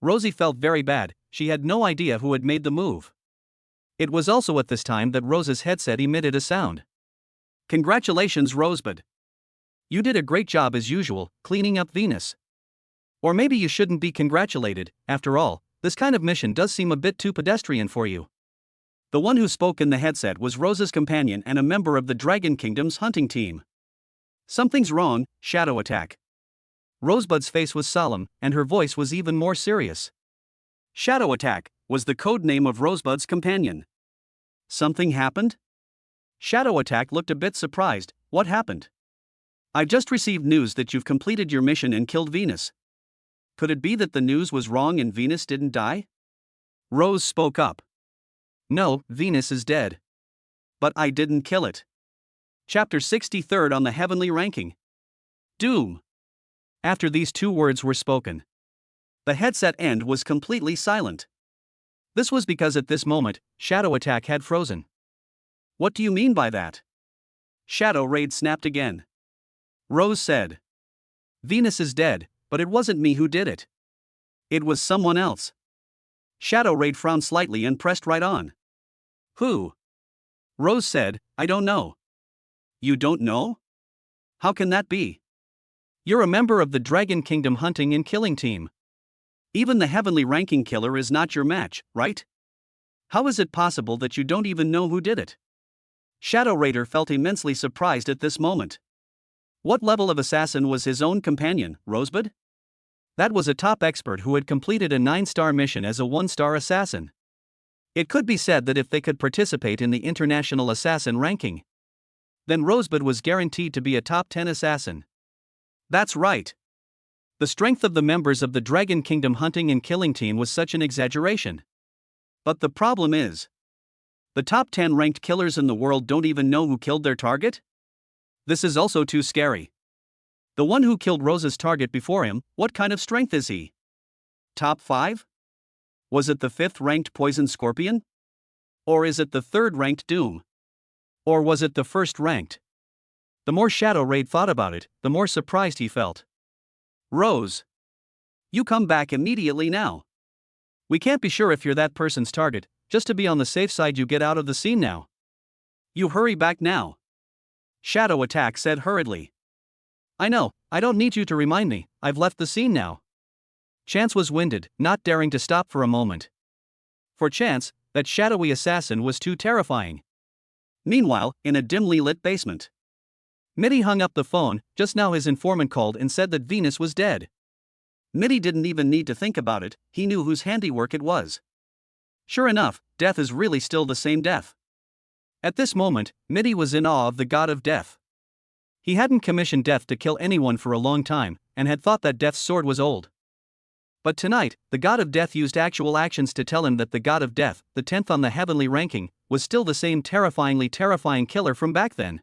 Rosie felt very bad. She had no idea who had made the move. It was also at this time that Rose's headset emitted a sound. Congratulations, Rosebud. You did a great job as usual, cleaning up Venus. Or maybe you shouldn't be congratulated. After all, this kind of mission does seem a bit too pedestrian for you. The one who spoke in the headset was Rose's companion and a member of the Dragon Kingdom's hunting team. Something's wrong, Shadow Attack. Rosebud's face was solemn, and her voice was even more serious. Shadow Attack was the code name of Rosebud's companion. Something happened? Shadow Attack looked a bit surprised. What happened? I've just received news that you've completed your mission and killed Venus. Could it be that the news was wrong and Venus didn't die? Rose spoke up. No, Venus is dead. But I didn't kill it. Chapter 63 on the Heavenly Ranking. Doom. After these two words were spoken, the headset end was completely silent. This was because at this moment, Shadow Attack had frozen. What do you mean by that? Shadow Raid snapped again. Rose said. Venus is dead, but it wasn't me who did it. It was someone else. Shadow Raid frowned slightly and pressed right on. Who? Rose said, I don't know. You don't know? How can that be? You're a member of the Dragon Kingdom hunting and killing team. Even the Heavenly Ranking killer is not your match, right? How is it possible that you don't even know who did it? Shadow Raider felt immensely surprised at this moment. What level of assassin was his own companion, Rosebud? That was a top expert who had completed a 9-star mission as a 1-star assassin. It could be said that if they could participate in the International Assassin ranking, then Rosebud was guaranteed to be a top 10 assassin. That's right. The strength of the members of the Dragon Kingdom hunting and killing team was such an exaggeration. But the problem is, the top 10 ranked killers in the world don't even know who killed their target? This is also too scary. The one who killed Rose's target before him, what kind of strength is he? Top 5? Was it the 5th ranked Poison Scorpion? Or is it the 3rd ranked Doom? Or was it the 1st ranked? The more Shadow Raid thought about it, the more surprised he felt. Rose. You come back immediately now. We can't be sure if you're that person's target. Just to be on the safe side, you get out of the scene now. You hurry back now. Shadow Attack said hurriedly. I know, I don't need you to remind me, I've left the scene now. Chance was winded, not daring to stop for a moment. For Chance, that shadowy assassin was too terrifying. Meanwhile, in a dimly lit basement, Mitty hung up the phone. Just now his informant called and said that Venus was dead. Mitty didn't even need to think about it, he knew whose handiwork it was. Sure enough, death is really still the same death. At this moment, Mitty was in awe of the god of death. He hadn't commissioned death to kill anyone for a long time, and had thought that death's sword was old. But tonight, the god of death used actual actions to tell him that the god of death, the 10th on the heavenly ranking, was still the same terrifying killer from back then.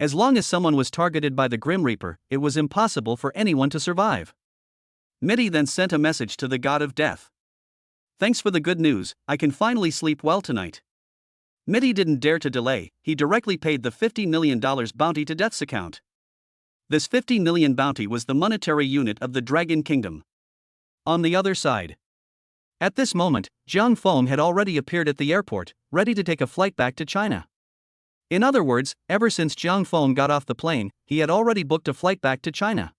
As long as someone was targeted by the Grim Reaper, it was impossible for anyone to survive. Mitty then sent a message to the god of death. Thanks for the good news, I can finally sleep well tonight. Mitty didn't dare to delay, he directly paid the $50 million bounty to Death's account. This $50 million bounty was the monetary unit of the Dragon Kingdom. On the other side, at this moment, Jiang Feng had already appeared at the airport, ready to take a flight back to China. In other words, ever since Jiang Feng got off the plane, he had already booked a flight back to China.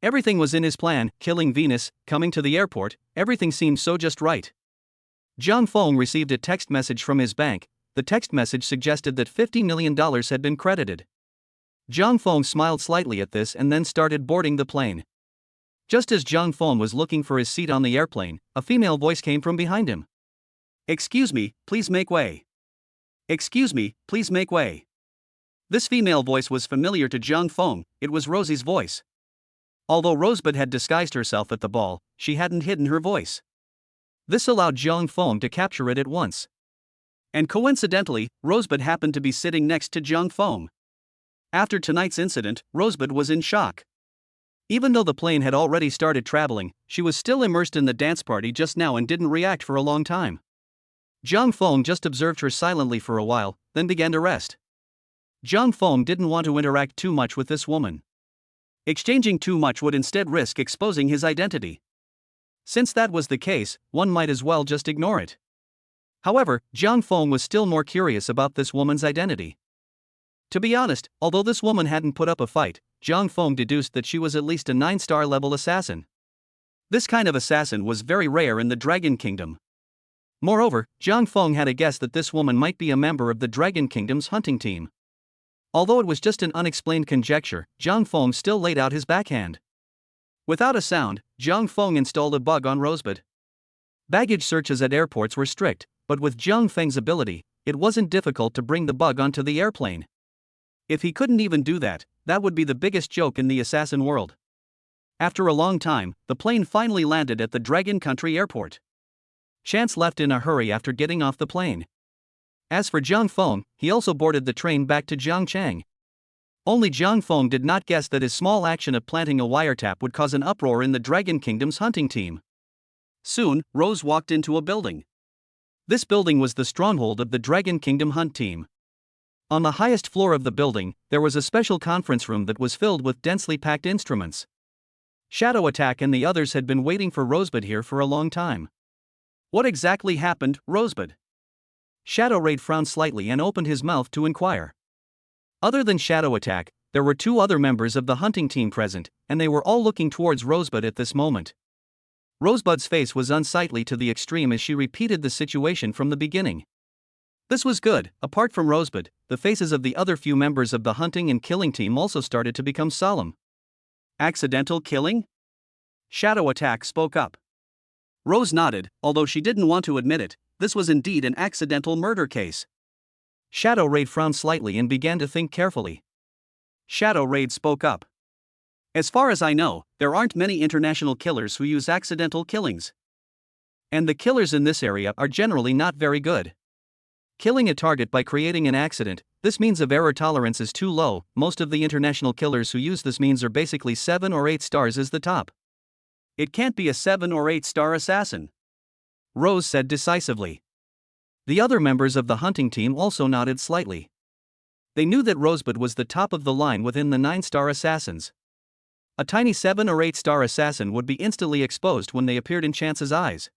Everything was in his plan, killing Venus, coming to the airport, everything seemed so just right. Jiang Feng received a text message from his bank. The text message suggested that $50 million had been credited. Jiang Feng smiled slightly at this and then started boarding the plane. Just as Jiang Feng was looking for his seat on the airplane, a female voice came from behind him. Excuse me, please make way. Excuse me, please make way. This female voice was familiar to Jiang Feng, it was Rosie's voice. Although Rosebud had disguised herself at the ball, she hadn't hidden her voice. This allowed Jiang Feng to capture it at once. And coincidentally, Rosebud happened to be sitting next to Jiang Feng. After tonight's incident, Rosebud was in shock. Even though the plane had already started traveling, she was still immersed in the dance party just now and didn't react for a long time. Jiang Feng just observed her silently for a while, then began to rest. Jiang Feng didn't want to interact too much with this woman. Exchanging too much would instead risk exposing his identity. Since that was the case, one might as well just ignore it. However, Jiang Feng was still more curious about this woman's identity. To be honest, although this woman hadn't put up a fight, Jiang Feng deduced that she was at least a 9-star level assassin. This kind of assassin was very rare in the Dragon Kingdom. Moreover, Jiang Feng had a guess that this woman might be a member of the Dragon Kingdom's hunting team. Although it was just an unexplained conjecture, Jiang Feng still laid out his backhand. Without a sound, Jiang Feng installed a bug on Rosebud. Baggage searches at airports were strict, but with Jiang Feng's ability, it wasn't difficult to bring the bug onto the airplane. If he couldn't even do that, that would be the biggest joke in the assassin world. After a long time, the plane finally landed at the Dragon Country Airport. Chance left in a hurry after getting off the plane. As for Jiang Feng, he also boarded the train back to Jiangchang. Only Jiang Feng did not guess that his small action of planting a wiretap would cause an uproar in the Dragon Kingdom's hunting team. Soon, Rose walked into a building. This building was the stronghold of the Dragon Kingdom hunt team. On the highest floor of the building, there was a special conference room that was filled with densely packed instruments. Shadow Attack and the others had been waiting for Rosebud here for a long time. What exactly happened, Rosebud? Shadow Raid frowned slightly and opened his mouth to inquire. Other than Shadow Attack, there were 2 other members of the hunting team present, and they were all looking towards Rosebud at this moment. Rosebud's face was unsightly to the extreme as she repeated the situation from the beginning. This was good. Apart from Rosebud, the faces of the other few members of the hunting and killing team also started to become solemn. Accidental killing? Shadow Attack spoke up. Rose nodded, although she didn't want to admit it. This was indeed an accidental murder case. Shadow Raid frowned slightly and began to think carefully. Shadow Raid spoke up. As far as I know, there aren't many international killers who use accidental killings. And the killers in this area are generally not very good. Killing a target by creating an accident, this means of error tolerance is too low. Most of the international killers who use this means are basically 7 or 8 stars as the top. It can't be a 7 or 8-star assassin, Rose said decisively. The other members of the hunting team also nodded slightly. They knew that Rosebud was the top of the line within the 9-star assassins. A tiny 7 or 8-star assassin would be instantly exposed when they appeared in Chance's eyes.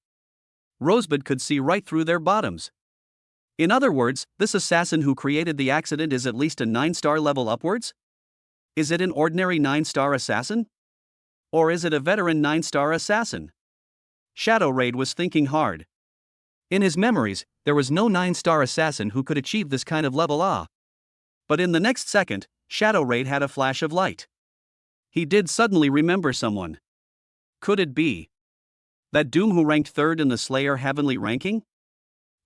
Rosebud could see right through their bottoms. In other words, this assassin who created the accident is at least a 9-star level upwards? Is it an ordinary 9-star assassin? Or is it a veteran 9-star assassin? Shadow Raid was thinking hard. In his memories, there was no 9-star assassin who could achieve this kind of level ah. But in the next second, Shadow Raid had a flash of light. He did suddenly remember someone. Could it be that Doom who ranked 3rd in the Slayer Heavenly ranking?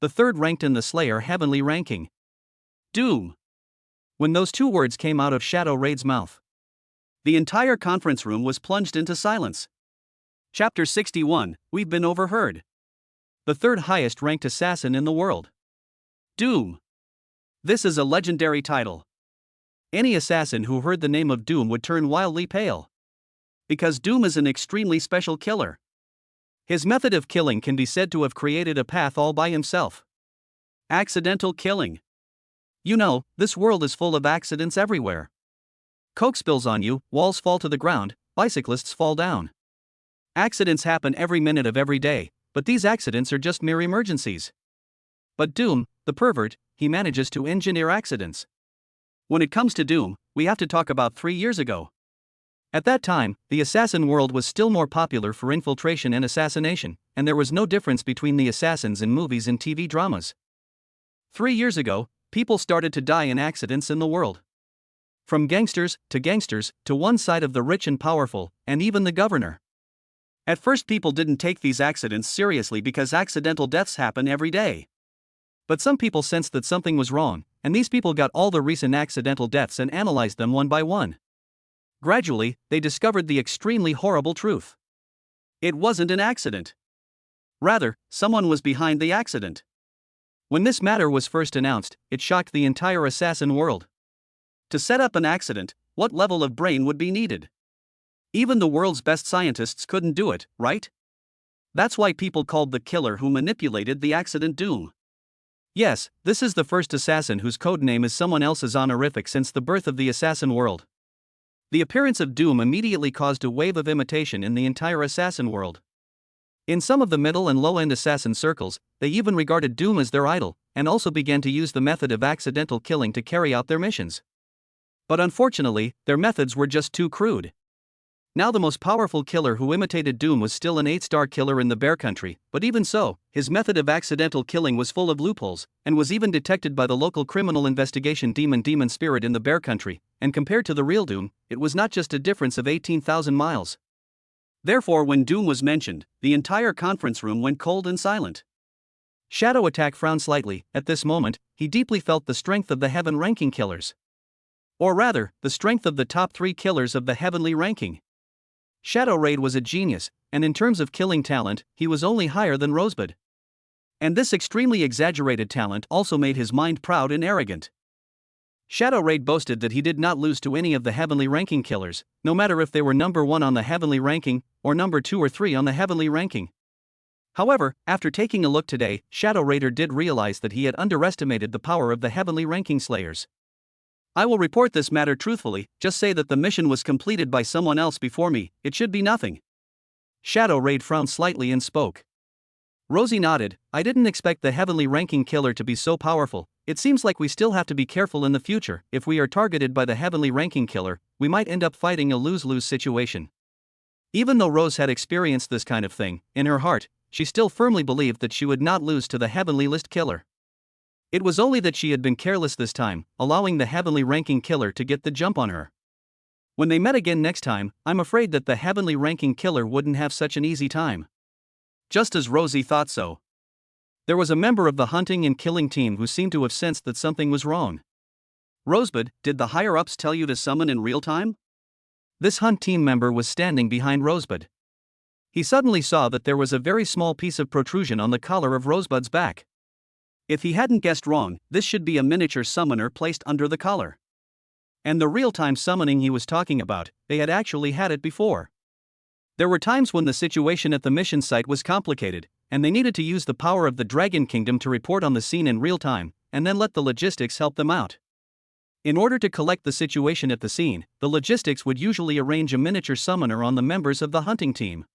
The 3rd ranked in the Slayer Heavenly ranking. Doom. When those two words came out of Shadow Raid's mouth, the entire conference room was plunged into silence. Chapter 61, We've Been Overheard. The 3rd highest ranked assassin in the world. Doom. This is a legendary title. Any assassin who heard the name of Doom would turn wildly pale. Because Doom is an extremely special killer. His method of killing can be said to have created a path all by himself. Accidental killing. You know, this world is full of accidents everywhere. Coke spills on you, walls fall to the ground, bicyclists fall down. Accidents happen every minute of every day, but these accidents are just mere emergencies. But Doom, the pervert, he manages to engineer accidents. When it comes to Doom, we have to talk about 3 years ago. At that time, the assassin world was still more popular for infiltration and assassination, and there was no difference between the assassins in movies and TV dramas. 3 years ago, people started to die in accidents in the world. From gangsters, to one side of the rich and powerful, and even the governor. At first people didn't take these accidents seriously because accidental deaths happen every day. But some people sensed that something was wrong, and these people got all the recent accidental deaths and analyzed them one by one. Gradually, they discovered the extremely horrible truth. It wasn't an accident. Rather, someone was behind the accident. When this matter was first announced, it shocked the entire assassin world. To set up an accident, what level of brain would be needed? Even the world's best scientists couldn't do it, right? That's why people called the killer who manipulated the accident Doom. Yes, this is the first assassin whose codename is someone else's honorific since the birth of the assassin world. The appearance of Doom immediately caused a wave of imitation in the entire assassin world. In some of the middle and low-end assassin circles, they even regarded Doom as their idol, and also began to use the method of accidental killing to carry out their missions. But unfortunately, their methods were just too crude. Now the most powerful killer who imitated Doom was still an 8-star killer in the Bear Country, but even so, his method of accidental killing was full of loopholes, and was even detected by the local criminal investigation demon spirit in the Bear Country, and compared to the real Doom, it was not just a difference of 18,000 miles. Therefore when Doom was mentioned, the entire conference room went cold and silent. Shadow Attack frowned slightly. At this moment, he deeply felt the strength of the heaven ranking killers. Or rather, the strength of the top 3 killers of the heavenly ranking. Shadow Raid was a genius, and in terms of killing talent, he was only higher than Rosebud. And this extremely exaggerated talent also made his mind proud and arrogant. Shadow Raid boasted that he did not lose to any of the heavenly ranking killers, no matter if they were number 1 on the heavenly ranking, or number 2 or 3 on the heavenly ranking. However, after taking a look today, Shadow Raider did realize that he had underestimated the power of the heavenly ranking slayers. I will report this matter truthfully, just say that the mission was completed by someone else before me, it should be nothing. Shadow Raid frowned slightly and spoke. Rosie nodded. I didn't expect the heavenly ranking killer to be so powerful. It seems like we still have to be careful in the future. If we are targeted by the heavenly ranking killer, we might end up fighting a lose-lose situation. Even though Rose had experienced this kind of thing, in her heart, she still firmly believed that she would not lose to the heavenly list killer. It was only that she had been careless this time, allowing the heavenly ranking killer to get the jump on her. When they met again next time, I'm afraid that the heavenly ranking killer wouldn't have such an easy time. Just as Rosie thought so. There was a member of the hunting and killing team who seemed to have sensed that something was wrong. Rosebud, did the higher-ups tell you to summon in real time? This hunt team member was standing behind Rosebud. He suddenly saw that there was a very small piece of protrusion on the collar of Rosebud's back. If he hadn't guessed wrong, this should be a miniature summoner placed under the collar. And the real-time summoning he was talking about, they had actually had it before. There were times when the situation at the mission site was complicated, and they needed to use the power of the Dragon Kingdom to report on the scene in real time, and then let the logistics help them out. In order to collect the situation at the scene, the logistics would usually arrange a miniature summoner on the members of the hunting team.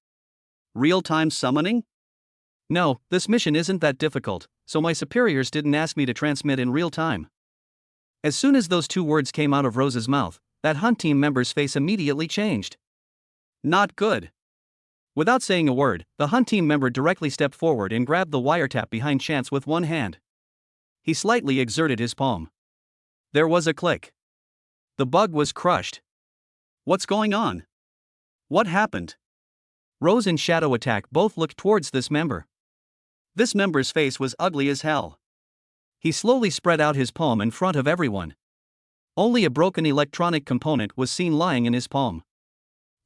Real-time summoning? No, this mission isn't that difficult, so my superiors didn't ask me to transmit in real time. As soon as those 2 words came out of Rose's mouth, that hunt team member's face immediately changed. Not good. Without saying a word, the hunt team member directly stepped forward and grabbed the wiretap behind Chance with one hand. He slightly exerted his palm. There was a click. The bug was crushed. What's going on? What happened? Rose and Shadow Attack both looked towards this member. This member's face was ugly as hell. He slowly spread out his palm in front of everyone. Only a broken electronic component was seen lying in his palm.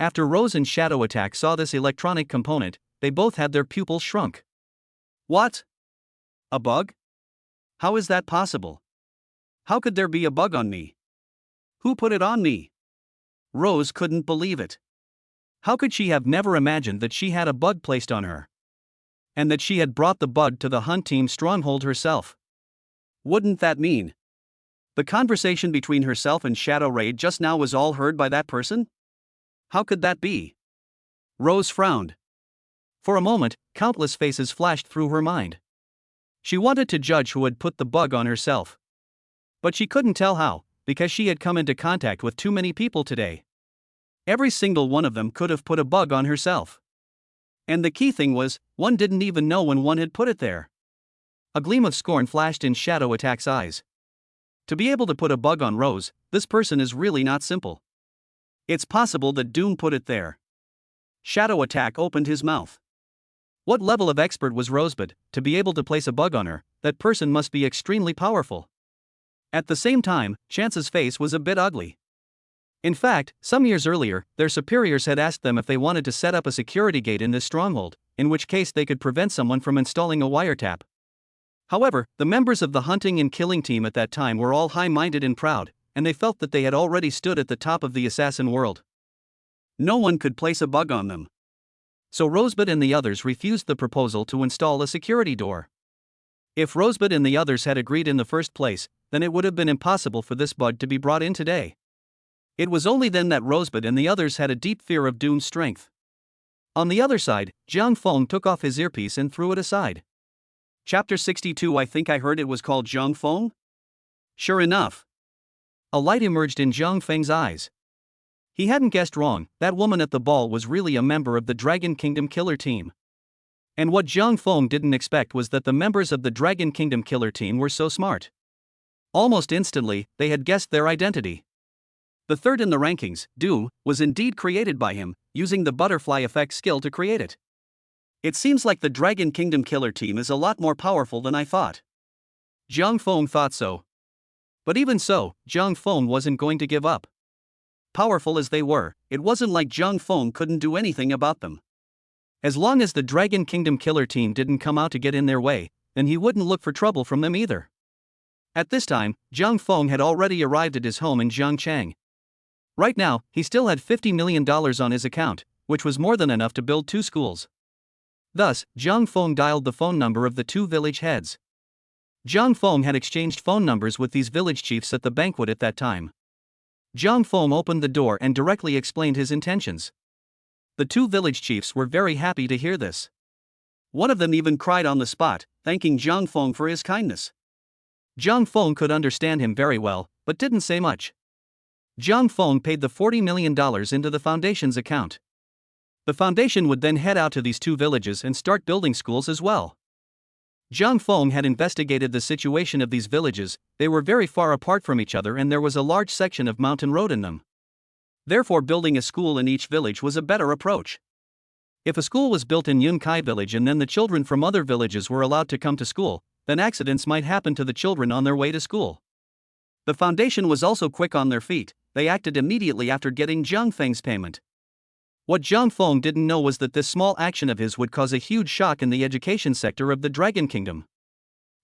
After Rose and Shadow Attack saw this electronic component, they both had their pupils shrunk. What? A bug? How is that possible? How could there be a bug on me? Who put it on me? Rose couldn't believe it. How could she have never imagined that she had a bug placed on her? And that she had brought the bug to the hunt team's stronghold herself? Wouldn't that mean the conversation between herself and Shadow Raid just now was all heard by that person? How could that be? Rose frowned. For a moment, countless faces flashed through her mind. She wanted to judge who had put the bug on herself. But she couldn't tell how, because she had come into contact with too many people today. Every single one of them could have put a bug on herself. And the key thing was, one didn't even know when one had put it there. A gleam of scorn flashed in Shadow Attack's eyes. To be able to put a bug on Rose, this person is really not simple. It's possible that Doom put it there. Shadow Attack opened his mouth. What level of expert was Rosebud, to be able to place a bug on her? That person must be extremely powerful. At the same time, Chance's face was a bit ugly. In fact, some years earlier, their superiors had asked them if they wanted to set up a security gate in this stronghold, in which case they could prevent someone from installing a wiretap. However, the members of the hunting and killing team at that time were all high-minded and proud, and they felt that they had already stood at the top of the assassin world. No one could place a bug on them. So Rosebud and the others refused the proposal to install a security door. If Rosebud and the others had agreed in the first place, then it would have been impossible for this bug to be brought in today. It was only then that Rosebud and the others had a deep fear of Doom's strength. On the other side, Jiang Feng took off his earpiece and threw it aside. Chapter 62. I think I heard it was called Jiang Feng? Sure enough. A light emerged in Jiang Feng's eyes. He hadn't guessed wrong, that woman at the ball was really a member of the Dragon Kingdom Killer Team. And what Jiang Feng didn't expect was that the members of the Dragon Kingdom Killer Team were so smart. Almost instantly, they had guessed their identity. The third in the rankings, Doom, was indeed created by him, using the butterfly effect skill to create it. It seems like the Dragon Kingdom Killer Team is a lot more powerful than I thought. Jiang Feng thought so. But even so, Jiang Feng wasn't going to give up. Powerful as they were, it wasn't like Jiang Feng couldn't do anything about them. As long as the Dragon Kingdom Killer Team didn't come out to get in their way, then he wouldn't look for trouble from them either. At this time, Jiang Feng had already arrived at his home in Jiangchang. Right now, he still had $50 million on his account, which was more than enough to build 2 schools. Thus, Jiang Feng dialed the phone number of the 2 village heads. Jiang Feng had exchanged phone numbers with these village chiefs at the banquet at that time. Jiang Feng opened the door and directly explained his intentions. The 2 village chiefs were very happy to hear this. One of them even cried on the spot, thanking Jiang Feng for his kindness. Jiang Feng could understand him very well, but didn't say much. Jiang Feng paid the $40 million into the foundation's account. The foundation would then head out to these 2 villages and start building schools as well. Jiang Feng had investigated the situation of these villages. They were very far apart from each other and there was a large section of mountain road in them. Therefore, building a school in each village was a better approach. If a school was built in Yunkai village and then the children from other villages were allowed to come to school, then accidents might happen to the children on their way to school. The foundation was also quick on their feet. They acted immediately after getting Jiang Feng's payment. What Jiang Feng didn't know was that this small action of his would cause a huge shock in the education sector of the Dragon Kingdom.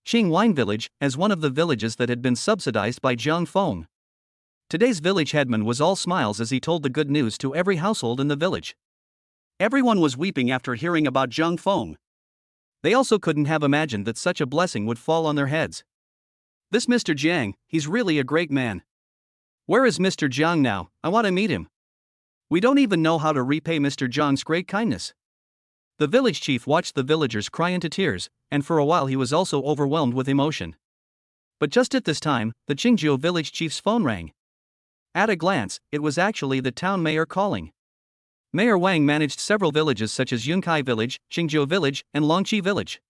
Qing Wine Village, as one of the villages that had been subsidized by Jiang Feng. Today's village headman was all smiles as he told the good news to every household in the village. Everyone was weeping after hearing about Jiang Feng. They also couldn't have imagined that such a blessing would fall on their heads. This Mr. Jiang, he's really a great man. Where is Mr. Jiang now? I want to meet him. We don't even know how to repay Mr. Jiang's great kindness. The village chief watched the villagers cry into tears, and for a while he was also overwhelmed with emotion. But just at this time, the Qingjiu village chief's phone rang. At a glance, it was actually the town mayor calling. Mayor Wang managed several villages such as Yunkai Village, Qingjiu Village, and Longqi Village.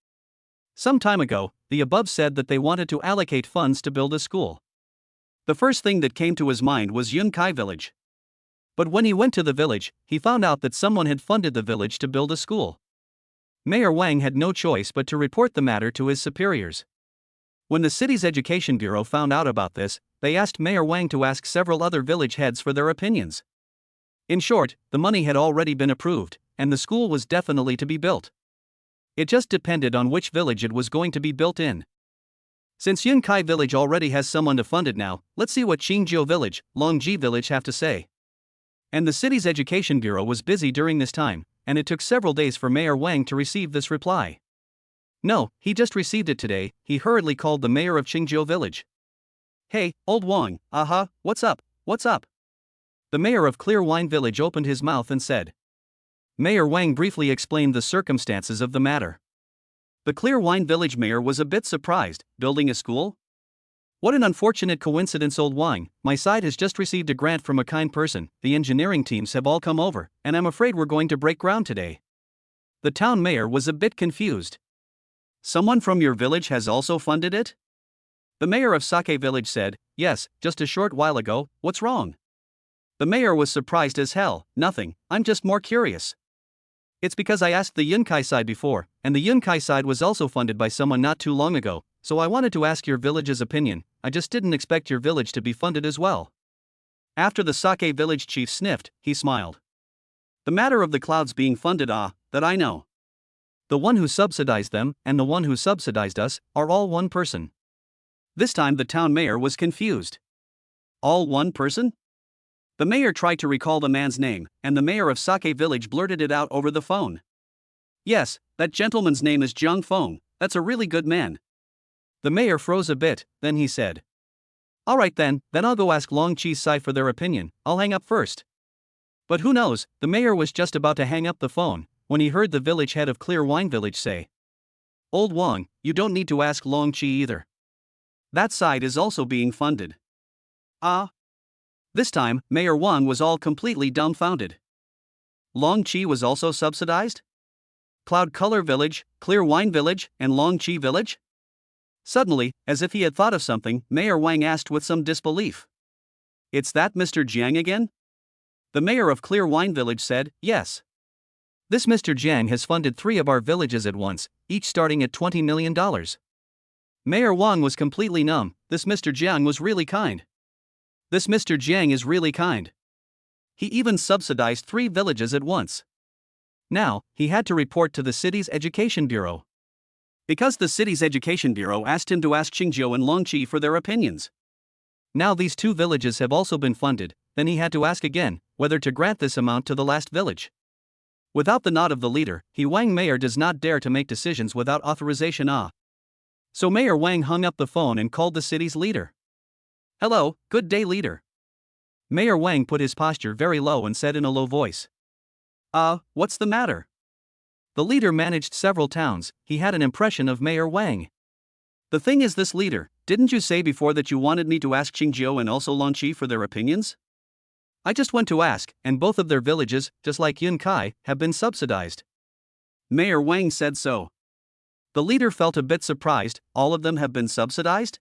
Some time ago, the above said that they wanted to allocate funds to build a school. The first thing that came to his mind was Yunkai Village. But when he went to the village, he found out that someone had funded the village to build a school. Mayor Wang had no choice but to report the matter to his superiors. When the city's education bureau found out about this, they asked Mayor Wang to ask several other village heads for their opinions. In short, the money had already been approved, and the school was definitely to be built. It just depended on which village it was going to be built in. Since Yunkai Village already has someone to fund it now, let's see what Qingjiu Village, Longji Village have to say. And the city's education bureau was busy during this time, and it took several days for Mayor Wang to receive this reply. No, he just received it today. He hurriedly called the mayor of Qingjiu Village. Hey, old Wang, what's up, what's up? The mayor of Clear Wine Village opened his mouth and said. Mayor Wang briefly explained the circumstances of the matter. The Clear Wine Village mayor was a bit surprised. Building a school? What an unfortunate coincidence, old Wang. My side has just received a grant from a kind person. The engineering teams have all come over, and I'm afraid we're going to break ground today. The town mayor was a bit confused. Someone from your village has also funded it? The mayor of Sake Village said, yes, just a short while ago. What's wrong? The mayor was surprised as hell. Nothing, I'm just more curious. It's because I asked the Yunkai side before, and the Yunkai side was also funded by someone not too long ago, so I wanted to ask your village's opinion. I just didn't expect your village to be funded as well. After the Sake village chief sniffed, he smiled. The matter of the clouds being funded, that I know. The one who subsidized them, and the one who subsidized us, are all one person. This time the town mayor was confused. All one person? The mayor tried to recall the man's name, and the mayor of Sake Village blurted it out over the phone. Yes, that gentleman's name is Jiang Feng. That's a really good man. The mayor froze a bit, then he said. Alright then I'll go ask Longqi's side for their opinion. I'll hang up first. But who knows, the mayor was just about to hang up the phone, when he heard the village head of Clear Wine Village say. Old Wang, you don't need to ask Longqi either. That side is also being funded. This time, Mayor Wang was all completely dumbfounded. Longqi was also subsidized? Cloud Color Village, Clear Wine Village, and Longqi Village? Suddenly, as if he had thought of something, Mayor Wang asked with some disbelief. It's that Mr. Jiang again? The mayor of Clear Wine Village said, yes. This Mr. Jiang has funded 3 of our villages at once, each starting at $20 million. Mayor Wang was completely numb. This Mr. Jiang was really kind. This Mr. Jiang is really kind. He even subsidized 3 villages at once. Now, he had to report to the city's education bureau. Because the city's education bureau asked him to ask Qingjiu and Longqi for their opinions. Now these 2 villages have also been funded, then he had to ask again, whether to grant this amount to the last village. Without the nod of the leader, Wang mayor does not dare to make decisions without authorization. So Mayor Wang hung up the phone and called the city's leader. Hello, good day leader. Mayor Wang put his posture very low and said in a low voice. What's the matter? The leader managed several towns. He had an impression of Mayor Wang. The thing is this leader, didn't you say before that you wanted me to ask Qingjiu and also Longqi for their opinions? I just went to ask, and both of their villages, just like Yunkai, have been subsidized. Mayor Wang said so. The leader felt a bit surprised. All of them have been subsidized?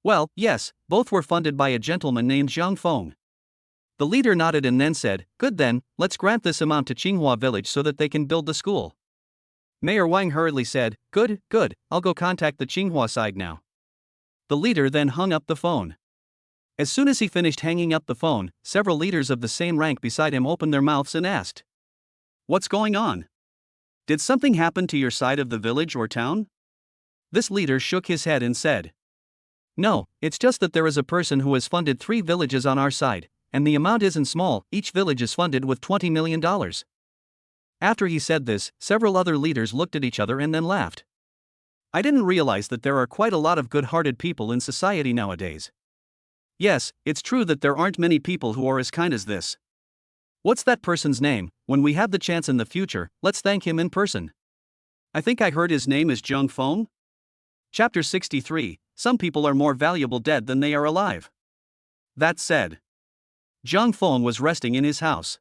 Well, yes, both were funded by a gentleman named Jiang Feng. The leader nodded and then said, good then, let's grant this amount to Qinghua Village so that they can build the school. Mayor Wang hurriedly said, good, I'll go contact the Qinghua side now. The leader then hung up the phone. As soon as he finished hanging up the phone, several leaders of the same rank beside him opened their mouths and asked. What's going on? Did something happen to your side of the village or town? This leader shook his head and said. No, it's just that there is a person who has funded 3 villages on our side, and the amount isn't small. Each village is funded with $20 million. After he said this, several other leaders looked at each other and then laughed. I didn't realize that there are quite a lot of good-hearted people in society nowadays. Yes, it's true that there aren't many people who are as kind as this. What's that person's name? When we have the chance in the future, let's thank him in person. I think I heard his name is Jiang Feng? Chapter 63. Some people are more valuable dead than they are alive. That said, Jiang Feng was resting in his house.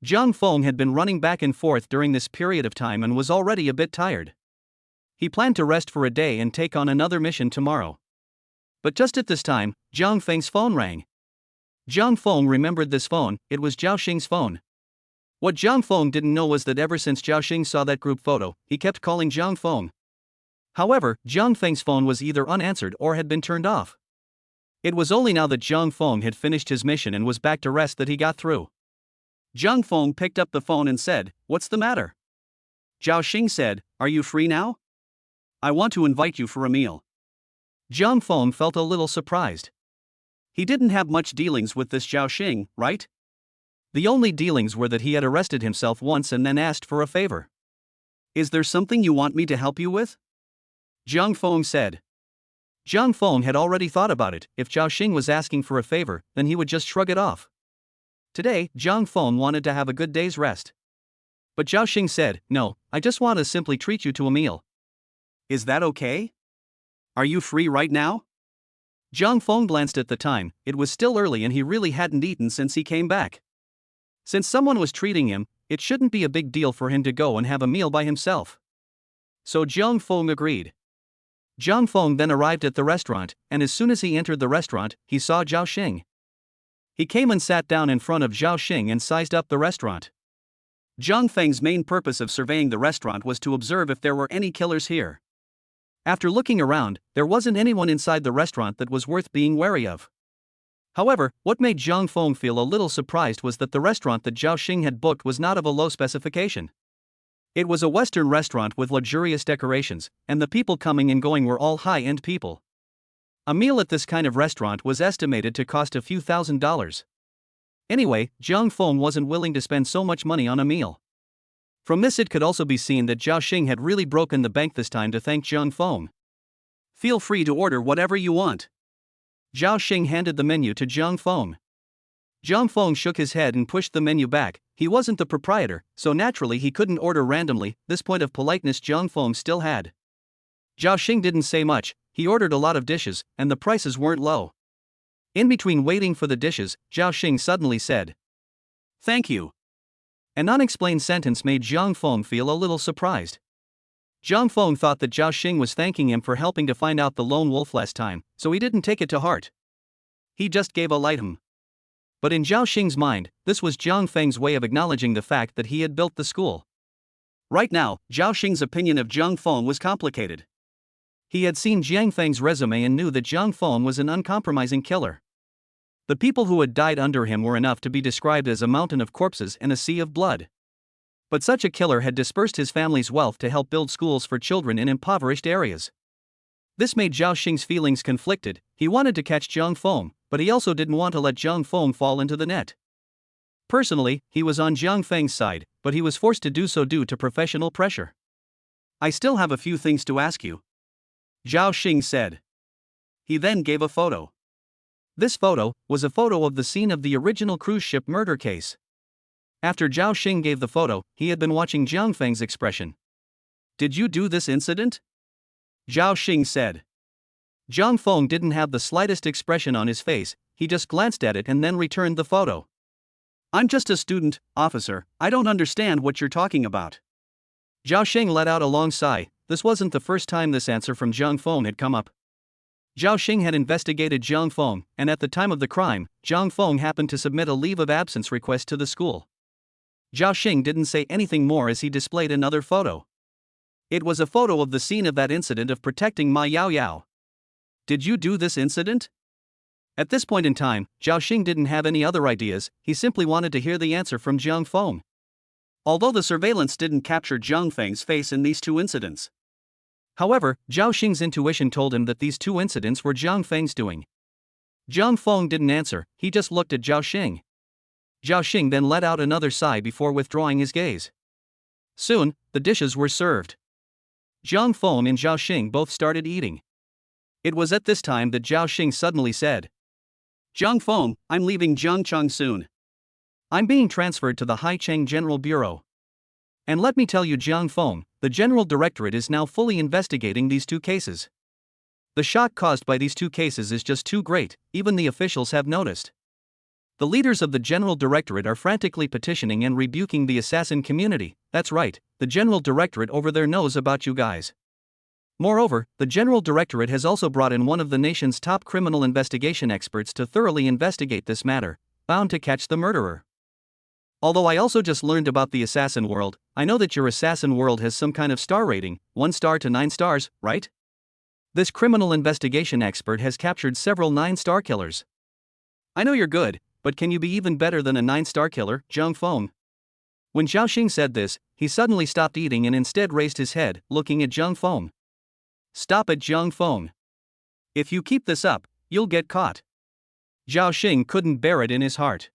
Jiang Feng had been running back and forth during this period of time and was already a bit tired. He planned to rest for a day and take on another mission tomorrow. But just at this time, Jiang Feng's phone rang. Jiang Feng remembered this phone, it was Zhao Xing's phone. What Jiang Feng didn't know was that ever since Zhao Xing saw that group photo, he kept calling Jiang Feng. However, Jiang Feng's phone was either unanswered or had been turned off. It was only now that Jiang Feng had finished his mission and was back to rest that he got through. Jiang Feng picked up the phone and said, "What's the matter?" Zhao Xing said, "Are you free now? I want to invite you for a meal." Jiang Feng felt a little surprised. He didn't have much dealings with this Zhao Xing, right? The only dealings were that he had arrested himself once and then asked for a favor. "Is there something you want me to help you with?" Jiang Feng said. Jiang Feng had already thought about it. If Zhao Xing was asking for a favor, then he would just shrug it off. Today, Jiang Feng wanted to have a good day's rest. But Zhao Xing said, "No, I just want to simply treat you to a meal." "Is that okay? Are you free right now?" Jiang Feng glanced at the time. It was still early and he really hadn't eaten since he came back. Since someone was treating him, it shouldn't be a big deal for him to go and have a meal by himself. So Jiang Feng agreed. Jiang Feng then arrived at the restaurant, and as soon as he entered the restaurant, he saw Zhao Xing. He came and sat down in front of Zhao Xing and sized up the restaurant. Jiang Feng's main purpose of surveying the restaurant was to observe if there were any killers here. After looking around, there wasn't anyone inside the restaurant that was worth being wary of. However, what made Jiang Feng feel a little surprised was that the restaurant that Zhao Xing had booked was not of a low specification. It was a Western restaurant with luxurious decorations, and the people coming and going were all high-end people. A meal at this kind of restaurant was estimated to cost a few $1,000s. Anyway, Jiang Feng wasn't willing to spend so much money on a meal. From this it could also be seen that Zhao Xing had really broken the bank this time to thank Jiang Feng. "Feel free to order whatever you want." Zhao Xing handed the menu to Jiang Feng. Jiang Feng shook his head and pushed the menu back. He wasn't the proprietor, so naturally he couldn't order randomly. This point of politeness Jiang Feng still had. Zhao Xing didn't say much. He ordered a lot of dishes, and the prices weren't low. In between waiting for the dishes, Zhao Xing suddenly said, "Thank you." An unexplained sentence made Jiang Feng feel a little surprised. Jiang Feng thought that Zhao Xing was thanking him for helping to find out the lone wolf last time, so he didn't take it to heart. He just gave a light hum. But in Zhao Xing's mind, this was Jiang Feng's way of acknowledging the fact that he had built the school. Right now, Zhao Xing's opinion of Jiang Feng was complicated. He had seen Jiang Feng's resume and knew that Jiang Feng was an uncompromising killer. The people who had died under him were enough to be described as a mountain of corpses and a sea of blood. But such a killer had dispersed his family's wealth to help build schools for children in impoverished areas. This made Zhao Xing's feelings conflicted. He wanted to catch Jiang Feng, but he also didn't want to let Jiang Feng fall into the net. Personally, he was on Jiang Feng's side, but he was forced to do so due to professional pressure. "I still have a few things to ask you," Zhao Xing said. He then gave a photo. This photo was a photo of the scene of the original cruise ship murder case. After Zhao Xing gave the photo, he had been watching Jiang Feng's expression. "Did you do this incident?" Zhao Xing said. Jiang Feng didn't have the slightest expression on his face. He just glanced at it and then returned the photo. "I'm just a student, officer, I don't understand what you're talking about." Zhao Xing let out a long sigh. This wasn't the first time this answer from Jiang Feng had come up. Zhao Xing had investigated Jiang Feng, and at the time of the crime, Jiang Feng happened to submit a leave of absence request to the school. Zhao Xing didn't say anything more as he displayed another photo. It was a photo of the scene of that incident of protecting Ma Yao Yao. "Did you do this incident?" At this point in time, Zhao Xing didn't have any other ideas. He simply wanted to hear the answer from Jiang Feng. Although the surveillance didn't capture Jiang Feng's face in these two incidents. However, Zhao Xing's intuition told him that these two incidents were Jiang Feng's doing. Jiang Feng didn't answer, he just looked at Zhao Xing. Zhao Xing then let out another sigh before withdrawing his gaze. Soon, the dishes were served. Jiang Feng and Zhao Xing both started eating. It was at this time that Zhao Xing suddenly said, "Jiang Feng, I'm leaving Jiangcheng soon. I'm being transferred to the Haicheng General Bureau. And let me tell you Jiang Feng, the General Directorate is now fully investigating these two cases. The shock caused by these two cases is just too great, even the officials have noticed." The leaders of the General Directorate are frantically petitioning and rebuking the assassin community. That's right, the General Directorate over there knows about you guys. Moreover, the General Directorate has also brought in one of the nation's top criminal investigation experts to thoroughly investigate this matter, bound to catch the murderer. Although I also just learned about the assassin world, I know that your assassin world has some kind of star rating, 1 star to 9 stars, right? This criminal investigation expert has captured several 9-star killers. I know you're good, but can you be even better than a 9-star killer, Zhang Feng? When Zhao Xing said this, he suddenly stopped eating and instead raised his head, looking at Zhang Feng. Stop it, Zhang Feng. If you keep this up, you'll get caught. Zhao Xing couldn't bear it in his heart.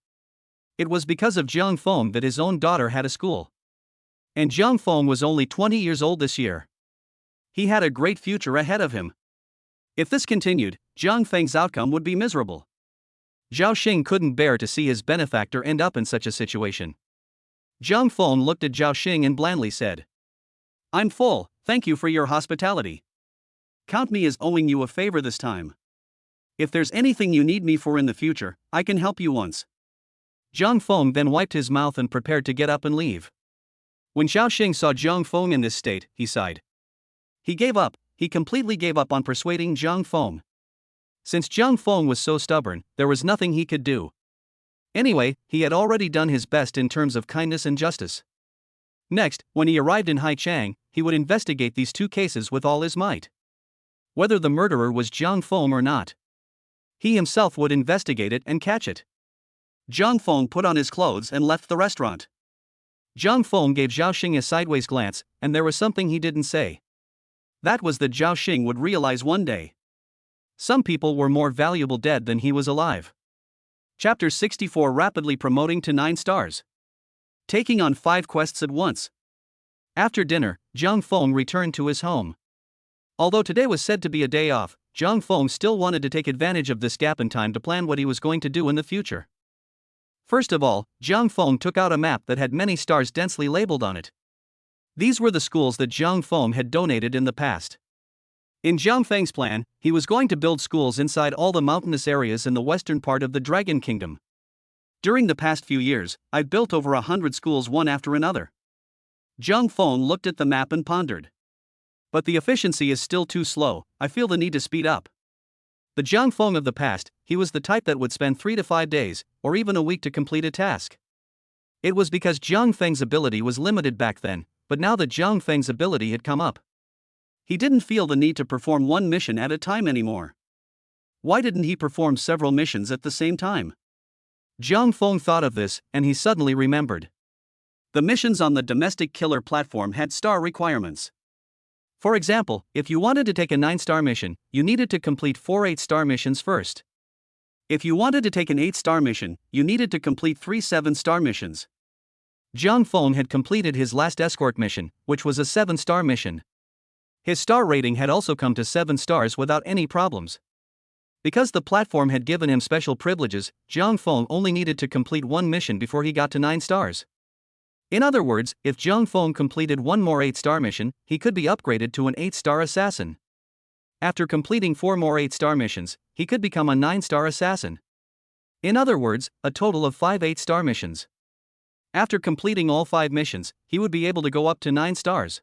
It was because of Zhang Feng that his own daughter had a school. And Zhang Feng was only 20 years old this year. He had a great future ahead of him. If this continued, Zhang Feng's outcome would be miserable. Zhao Xing couldn't bear to see his benefactor end up in such a situation. Zhang Feng looked at Zhao Xing and blandly said, "I'm full, thank you for your hospitality. Count me as owing you a favor this time. If there's anything you need me for in the future, I can help you once." Zhang Feng then wiped his mouth and prepared to get up and leave. When Zhao Xing saw Zhang Feng in this state, he sighed. He gave up, he completely gave up on persuading Zhang Feng. Since Zhang Feng was so stubborn, there was nothing he could do. Anyway, he had already done his best in terms of kindness and justice. Next, when he arrived in Haichang, he would investigate these two cases with all his might. Whether the murderer was Zhang Feng or not, he himself would investigate it and catch it. Zhang Feng put on his clothes and left the restaurant. Zhang Feng gave Zhao Xing a sideways glance, and there was something he didn't say. That was that Zhao Xing would realize one day. Some people were more valuable dead than he was alive. Chapter 64, rapidly promoting to 9 stars. Taking on 5 quests at once. After dinner, Zhang Feng returned to his home. Although today was said to be a day off, Zhang Feng still wanted to take advantage of this gap in time to plan what he was going to do in the future. First of all, Zhang Feng took out a map that had many stars densely labeled on it. These were the schools that Zhang Feng had donated in the past. In Zhang Feng's plan, he was going to build schools inside all the mountainous areas in the western part of the Dragon Kingdom. During the past few years, I've built over 100 schools one after another. Zhang Feng looked at the map and pondered. But the efficiency is still too slow, I feel the need to speed up. The Zhang Feng of the past, he was the type that would spend 3 to 5 days, or even a week to complete a task. It was because Zhang Feng's ability was limited back then, but now that Zhang Feng's ability had come up, he didn't feel the need to perform one mission at a time anymore. Why didn't he perform several missions at the same time? Zhang Feng thought of this, and he suddenly remembered. The missions on the domestic killer platform had star requirements. For example, if you wanted to take a 9-star mission, you needed to complete 4 8-star missions first. If you wanted to take an 8-star mission, you needed to complete 3 7-star missions. Zhang Feng had completed his last escort mission, which was a 7-star mission. His star rating had also come to 7 stars without any problems. Because the platform had given him special privileges, Zhang Feng only needed to complete 1 mission before he got to 9 stars. In other words, if Zhang Feng completed 1 more 8-star mission, he could be upgraded to an 8-star assassin. After completing 4 more 8-star missions, he could become a 9-star assassin. In other words, a total of 5 8-star missions. After completing all 5 missions, he would be able to go up to 9 stars.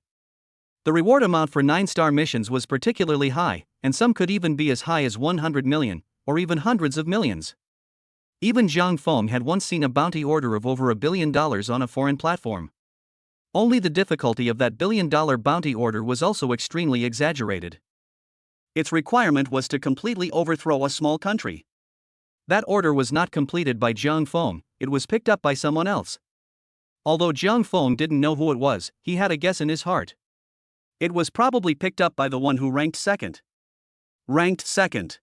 The reward amount for 9-star missions was particularly high, and some could even be as high as 100 million, or even hundreds of millions. Even Zhang Feng had once seen a bounty order of over $1 billion on a foreign platform. Only the difficulty of that $1 billion bounty order was also extremely exaggerated. Its requirement was to completely overthrow a small country. That order was not completed by Zhang Feng, it was picked up by someone else. Although Zhang Feng didn't know who it was, he had a guess in his heart. It was probably picked up by the one who ranked second. Ranked second.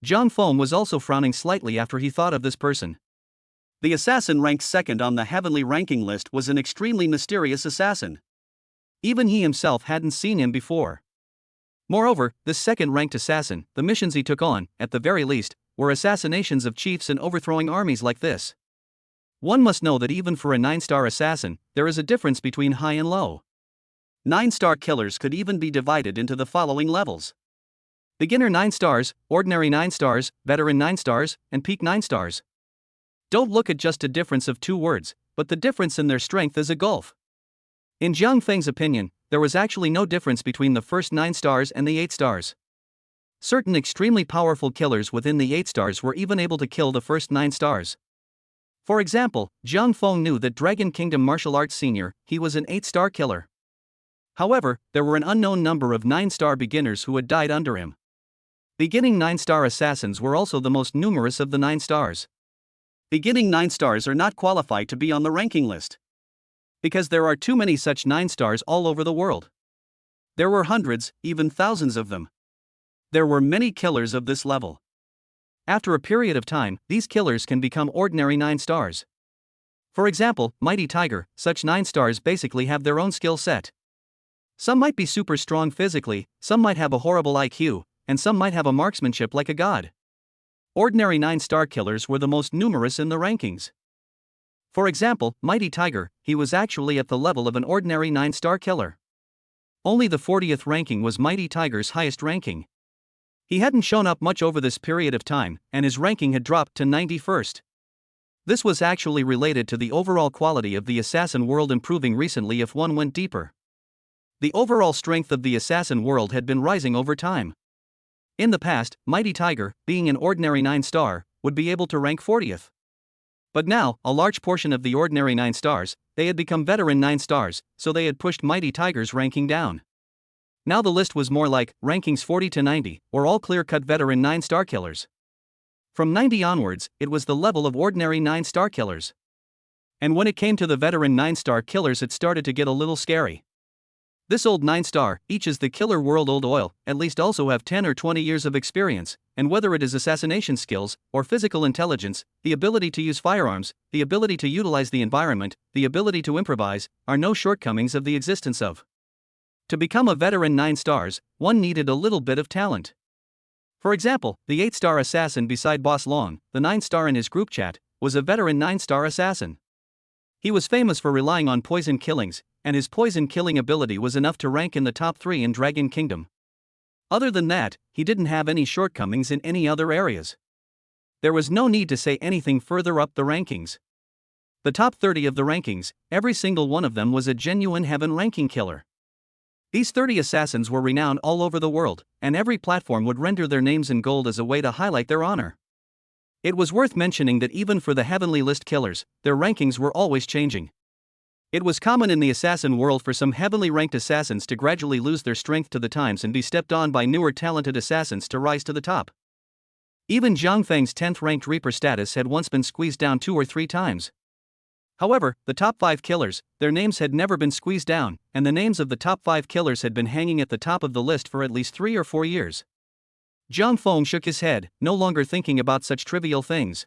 Zhang Feng was also frowning slightly after he thought of this person. The assassin ranked second on the heavenly ranking list was an extremely mysterious assassin. Even he himself hadn't seen him before. Moreover, this second-ranked assassin, the missions he took on, at the very least, were assassinations of chiefs and overthrowing armies like this. One must know that even for a 9-star assassin, there is a difference between high and low. 9-star killers could even be divided into the following levels: beginner 9 stars, ordinary 9 stars, veteran 9 stars, and peak 9 stars. Don't look at just a difference of two words, but the difference in their strength is a gulf. In Jiang Feng's opinion, there was actually no difference between the first 9 stars and the 8 stars. Certain extremely powerful killers within the 8 stars were even able to kill the first 9 stars. For example, Jiang Feng knew that Dragon Kingdom Martial Arts Senior, he was an 8-star killer. However, there were an unknown number of 9-star beginners who had died under him. Beginning 9-star assassins were also the most numerous of the 9 stars. Beginning 9 stars are not qualified to be on the ranking list, because there are too many such 9 stars all over the world. There were hundreds, even thousands of them. There were many killers of this level. After a period of time, these killers can become ordinary 9 stars. For example, Mighty Tiger, such 9 stars basically have their own skill set. Some might be super strong physically, some might have a horrible IQ, and some might have a marksmanship like a god. Ordinary 9-star killers were the most numerous in the rankings. For example, Mighty Tiger, he was actually at the level of an ordinary 9-star killer. Only the 40th ranking was Mighty Tiger's highest ranking. He hadn't shown up much over this period of time, and his ranking had dropped to 91st. This was actually related to the overall quality of the assassin world improving recently if one went deeper. The overall strength of the assassin world had been rising over time. In the past, Mighty Tiger, being an ordinary 9-star, would be able to rank 40th. But now, a large portion of the ordinary 9 stars, they had become veteran 9 stars, so they had pushed Mighty Tiger's ranking down. Now the list was more like, rankings 40 to 90, or all clear-cut veteran 9-star killers. From 90 onwards, it was the level of ordinary 9-star killers. And when it came to the veteran 9-star killers, it started to get a little scary. This old 9-star, each is the killer world old oil, at least also have 10 or 20 years of experience, and whether it is assassination skills, or physical intelligence, the ability to use firearms, the ability to utilize the environment, the ability to improvise, are no shortcomings of the existence of. To become a veteran 9 stars, one needed a little bit of talent. For example, the 8-star assassin beside Boss Long, the 9-star in his group chat, was a veteran 9-star assassin. He was famous for relying on poison killings, and his poison killing ability was enough to rank in the top 3 in Dragon Kingdom. Other than that, he didn't have any shortcomings in any other areas. There was no need to say anything further up the rankings. The top 30 of the rankings, every single one of them was a genuine heaven ranking killer. These 30 assassins were renowned all over the world, and every platform would render their names in gold as a way to highlight their honor. It was worth mentioning that even for the heavenly list killers, their rankings were always changing. It was common in the assassin world for some heavily ranked assassins to gradually lose their strength to the times and be stepped on by newer talented assassins to rise to the top. Even Jiang Feng's 10th ranked Reaper status had once been squeezed down 2 or 3 times. However, the top 5 killers, their names had never been squeezed down, and the names of the top 5 killers had been hanging at the top of the list for at least 3 or 4 years. Jiang Feng shook his head, no longer thinking about such trivial things.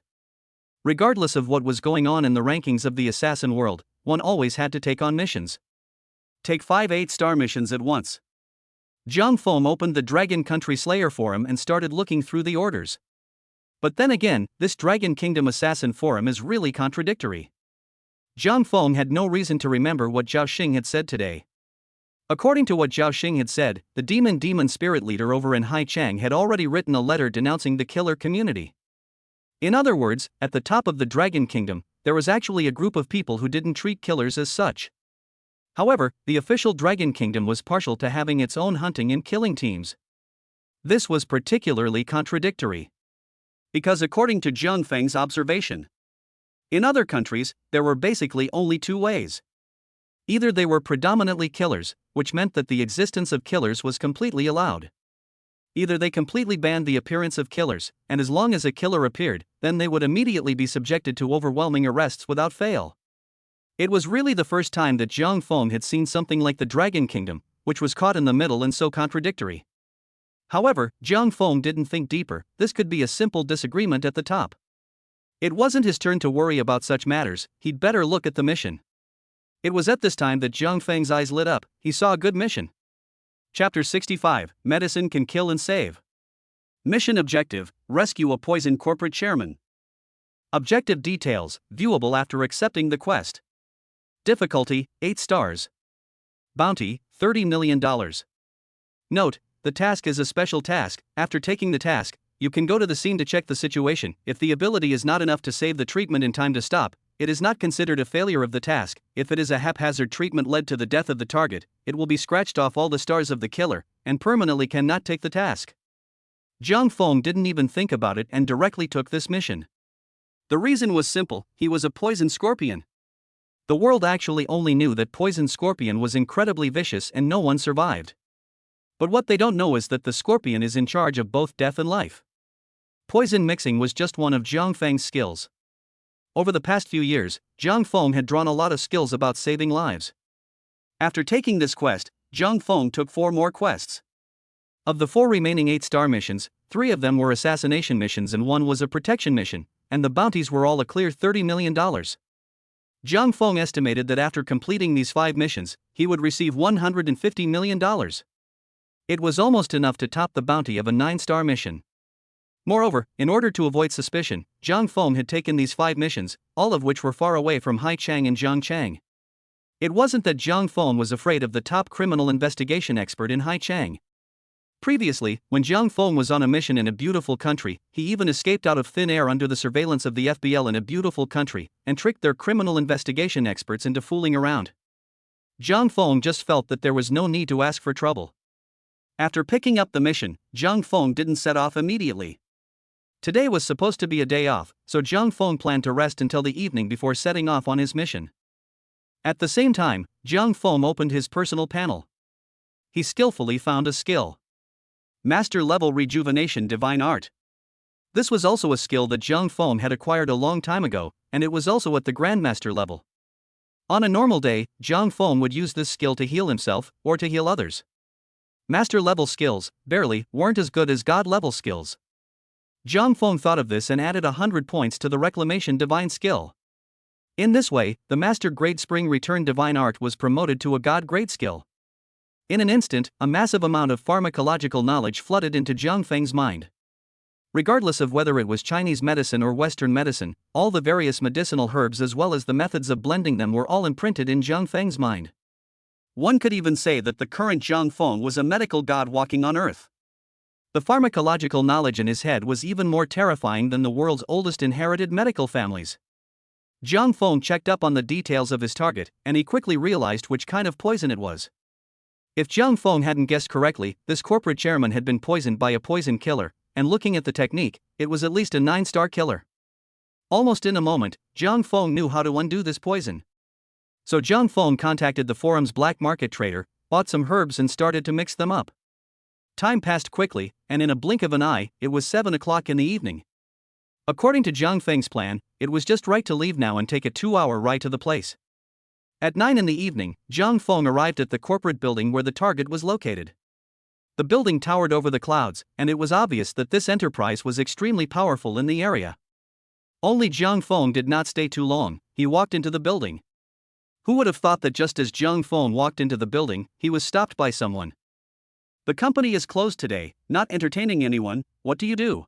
Regardless of what was going on in the rankings of the assassin world, one always had to take on missions. Take 5 8-star missions at once. Jiang Feng opened the Dragon Country Slayer forum and started looking through the orders. But then again, this Dragon Kingdom Assassin forum is really contradictory. Jiang Feng had no reason to remember what Zhao Xing had said today. According to what Zhao Xing had said, the demon spirit leader over in Haichang had already written a letter denouncing the killer community. In other words, at the top of the Dragon Kingdom, there was actually a group of people who didn't treat killers as such. However, the official Dragon Kingdom was partial to having its own hunting and killing teams. This was particularly contradictory. Because according to Jiang Feng's observation, in other countries, there were basically only 2 ways. Either they were predominantly killers, which meant that the existence of killers was completely allowed. Either they completely banned the appearance of killers, and as long as a killer appeared, then they would immediately be subjected to overwhelming arrests without fail. It was really the first time that Jiang Feng had seen something like the Dragon Kingdom, which was caught in the middle and so contradictory. However, Jiang Feng didn't think deeper. This could be a simple disagreement at the top. It wasn't his turn to worry about such matters, he'd better look at the mission. It was at this time that Jiang Feng's eyes lit up. He saw a good mission. Chapter 65, Medicine Can Kill and Save. Mission Objective, Rescue a Poison Corporate Chairman. Objective details, viewable after accepting the quest. Difficulty, 8 stars. Bounty, $30 million. Note, the task is a special task. After taking the task, you can go to the scene to check the situation. If the ability is not enough to save the treatment in time to stop, it is not considered a failure of the task. If it is a haphazard treatment led to the death of the target, it will be scratched off all the stars of the killer, and permanently cannot take the task. Zhang Feng didn't even think about it and directly took this mission. The reason was simple: he was a poison scorpion. The world actually only knew that poison scorpion was incredibly vicious and no one survived. But what they don't know is that the scorpion is in charge of both death and life. Poison mixing was just one of Zhang Feng's skills. Over the past few years, Zhang Feng had drawn a lot of skills about saving lives. After taking this quest, Zhang Feng took 4 more quests. Of the 4 remaining 8-star missions, 3 of them were assassination missions and 1 was a protection mission, and the bounties were all a clear $30 million. Zhang Feng estimated that after completing these 5 missions, he would receive $150 million. It was almost enough to top the bounty of a 9-star mission. Moreover, in order to avoid suspicion, Zhang Feng had taken these 5 missions, all of which were far away from Haichang and Zhangchang. It wasn't that Zhang Feng was afraid of the top criminal investigation expert in Haichang. Previously, when Zhang Feng was on a mission in a beautiful country, he even escaped out of thin air under the surveillance of the FBL in a beautiful country, and tricked their criminal investigation experts into fooling around. Zhang Feng just felt that there was no need to ask for trouble. After picking up the mission, Zhang Feng didn't set off immediately. Today was supposed to be a day off, so Zhang Feng planned to rest until the evening before setting off on his mission. At the same time, Zhang Feng opened his personal panel. He skillfully found a skill. Master Level Rejuvenation Divine Art. This was also a skill that Zhang Feng had acquired a long time ago, and it was also at the Grandmaster level. On a normal day, Zhang Feng would use this skill to heal himself, or to heal others. Master level skills, barely, weren't as good as God level skills. Zhang Feng thought of this and added 100 points to the Reclamation Divine skill. In this way, the Master Grade Spring Return Divine Art was promoted to a God Grade skill. In an instant, a massive amount of pharmacological knowledge flooded into Zhang Feng's mind. Regardless of whether it was Chinese medicine or Western medicine, all the various medicinal herbs as well as the methods of blending them were all imprinted in Zhang Feng's mind. One could even say that the current Zhang Feng was a medical god walking on earth. The pharmacological knowledge in his head was even more terrifying than the world's oldest inherited medical families. Zhang Feng checked up on the details of his target, and he quickly realized which kind of poison it was. If Zhang Feng hadn't guessed correctly, this corporate chairman had been poisoned by a poison killer, and looking at the technique, it was at least a 9-star killer. Almost in a moment, Zhang Feng knew how to undo this poison. So Zhang Feng contacted the forum's black market trader, bought some herbs and started to mix them up. Time passed quickly, and in a blink of an eye, it was 7 o'clock in the evening. According to Zhang Feng's plan, it was just right to leave now and take a 2-hour ride to the place. At 9 in the evening, Zhang Feng arrived at the corporate building where the target was located. The building towered over the clouds, and it was obvious that this enterprise was extremely powerful in the area. Only Zhang Feng did not stay too long. He walked into the building. Who would have thought that just as Zhang Feng walked into the building, he was stopped by someone? "The company is closed today, not entertaining anyone. What do you do?"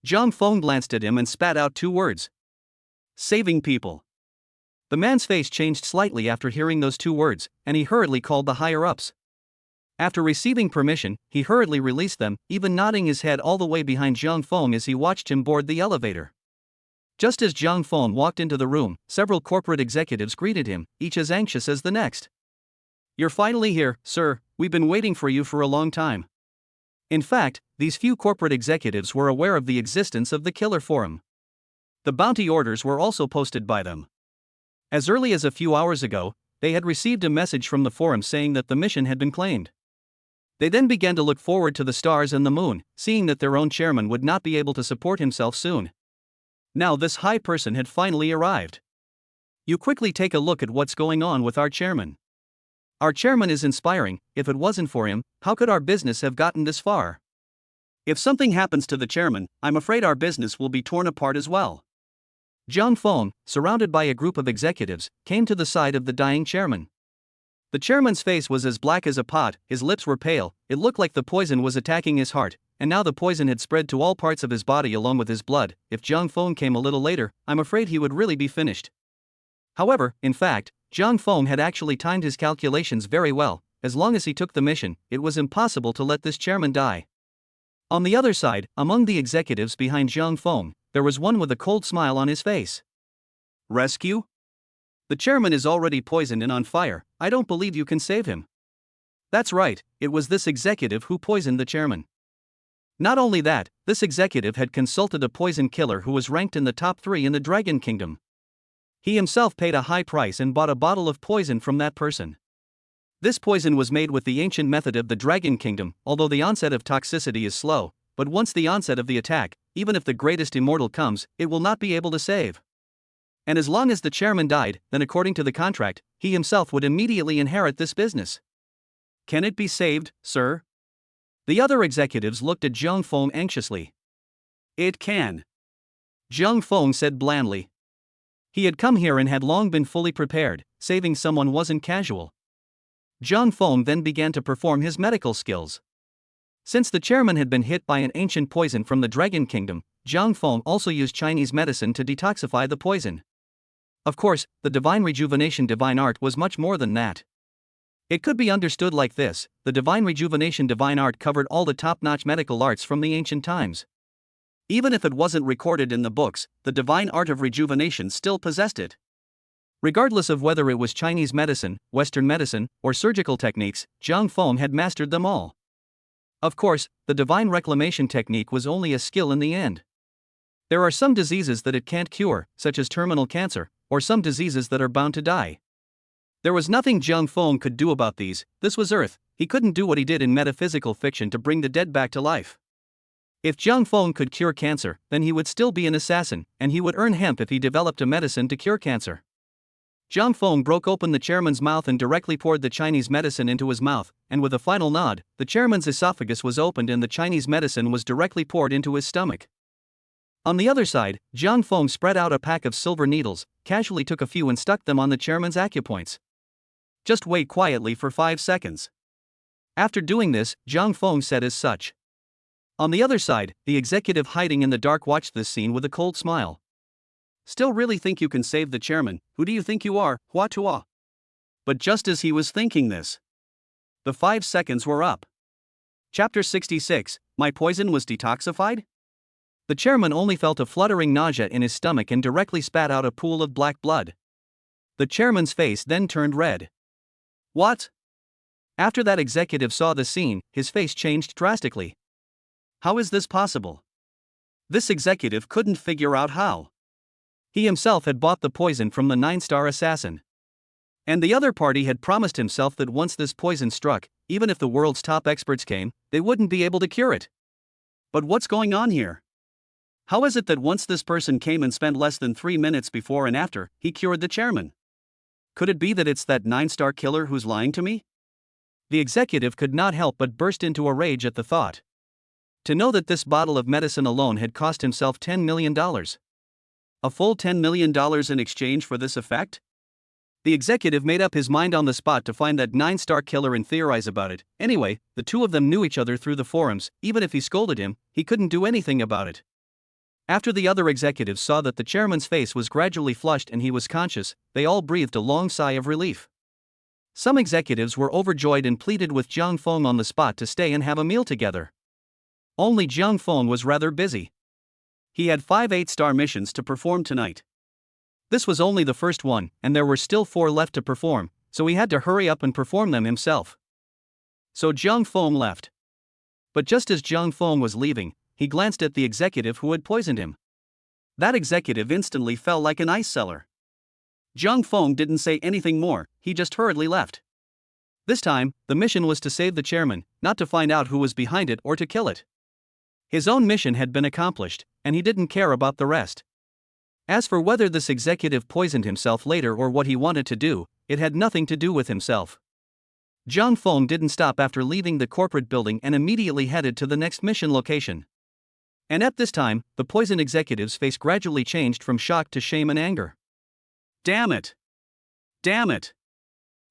Zhang Feng glanced at him and spat out 2 words. "Saving people." The man's face changed slightly after hearing those 2 words, and he hurriedly called the higher-ups. After receiving permission, he hurriedly released them, even nodding his head all the way behind Zhang Feng as he watched him board the elevator. Just as Zhang Feng walked into the room, several corporate executives greeted him, each as anxious as the next. "You're finally here, sir. We've been waiting for you for a long time." In fact, these few corporate executives were aware of the existence of the Killer Forum. The bounty orders were also posted by them. As early as a few hours ago, they had received a message from the forum saying that the mission had been claimed. They then began to look forward to the stars and the moon, seeing that their own chairman would not be able to support himself soon. Now this high person had finally arrived. You quickly take a look at what's going on with our chairman. Our chairman is inspiring. If it wasn't for him, how could our business have gotten this far? If something happens to the chairman, I'm afraid our business will be torn apart as well. Zhang Feng, surrounded by a group of executives, came to the side of the dying chairman. The chairman's face was as black as a pot, his lips were pale, it looked like the poison was attacking his heart, and now the poison had spread to all parts of his body along with his blood. If Zhang Feng came a little later, I'm afraid he would really be finished. However, in fact, Zhang Feng had actually timed his calculations very well. As long as he took the mission, it was impossible to let this chairman die. On the other side, among the executives behind Zhang Feng, there was one with a cold smile on his face. Rescue? The chairman is already poisoned and on fire. I don't believe you can save him. That's right, it was this executive who poisoned the chairman. Not only that, this executive had consulted a poison killer who was ranked in the top 3 in the Dragon Kingdom. He himself paid a high price and bought a bottle of poison from that person. This poison was made with the ancient method of the Dragon Kingdom, although the onset of toxicity is slow, but once the onset of the attack, even if the greatest immortal comes, it will not be able to save. And as long as the chairman died, then according to the contract, he himself would immediately inherit this business. Can it be saved, sir? The other executives looked at Zhang Feng anxiously. It can. Zhang Feng said blandly. He had come here and had long been fully prepared, saving someone wasn't casual. Zhang Feng then began to perform his medical skills. Since the chairman had been hit by an ancient poison from the Dragon Kingdom, Zhang Feng also used Chinese medicine to detoxify the poison. Of course, the divine rejuvenation divine art was much more than that. It could be understood like this: the divine rejuvenation divine art covered all the top-notch medical arts from the ancient times. Even if it wasn't recorded in the books, the divine art of rejuvenation still possessed it. Regardless of whether it was Chinese medicine, Western medicine, or surgical techniques, Zhang Feng had mastered them all. Of course, the divine reclamation technique was only a skill in the end. There are some diseases that it can't cure, such as terminal cancer, or some diseases that are bound to die. There was nothing Zhang Feng could do about these. This was Earth. He couldn't do what he did in metaphysical fiction to bring the dead back to life. If Zhang Feng could cure cancer, then he would still be an assassin, and he would earn hemp if he developed a medicine to cure cancer. Zhang Feng broke open the chairman's mouth and directly poured the Chinese medicine into his mouth, and with a final nod, the chairman's esophagus was opened and the Chinese medicine was directly poured into his stomach. On the other side, Zhang Feng spread out a pack of silver needles, casually took a few and stuck them on the chairman's acupoints. Just wait quietly for 5 seconds. After doing this, Zhang Feng said as such. On the other side, the executive hiding in the dark watched this scene with a cold smile. Still really think you can save the chairman? Who do you think you are, Hua Tua? But just as he was thinking this, the 5 seconds were up. Chapter 66, My Poison Was Detoxified? The chairman only felt a fluttering nausea in his stomach and directly spat out a pool of black blood. The chairman's face then turned red. What? After that executive saw the scene, his face changed drastically. How is this possible? This executive couldn't figure out how. He himself had bought the poison from the 9-star assassin. And the other party had promised himself that once this poison struck, even if the world's top experts came, they wouldn't be able to cure it. But what's going on here? How is it that once this person came and spent less than 3 minutes before and after, he cured the chairman? Could it be that it's that 9-star killer who's lying to me? The executive could not help but burst into a rage at the thought. To know that this bottle of medicine alone had cost himself $10 million. A full $10 million in exchange for this effect? The executive made up his mind on the spot to find that 9-star killer and theorize about it. Anyway, the two of them knew each other through the forums. Even if he scolded him, he couldn't do anything about it. After the other executives saw that the chairman's face was gradually flushed and he was conscious, they all breathed a long sigh of relief. Some executives were overjoyed and pleaded with Zhang Feng on the spot to stay and have a meal together. Only Zhang Feng was rather busy. He had 5 8-star missions to perform tonight. This was only the first one, and there were still 4 left to perform, so he had to hurry up and perform them himself. So Zhang Feng left. But just as Zhang Feng was leaving, he glanced at the executive who had poisoned him. That executive instantly fell like an ice cellar. Zhang Feng didn't say anything more, he just hurriedly left. This time, the mission was to save the chairman, not to find out who was behind it or to kill it. His own mission had been accomplished, and he didn't care about the rest. As for whether this executive poisoned himself later or what he wanted to do, it had nothing to do with himself. Zhang Feng didn't stop after leaving the corporate building and immediately headed to the next mission location. And at this time, the poison executive's face gradually changed from shock to shame and anger. Damn it! Damn it!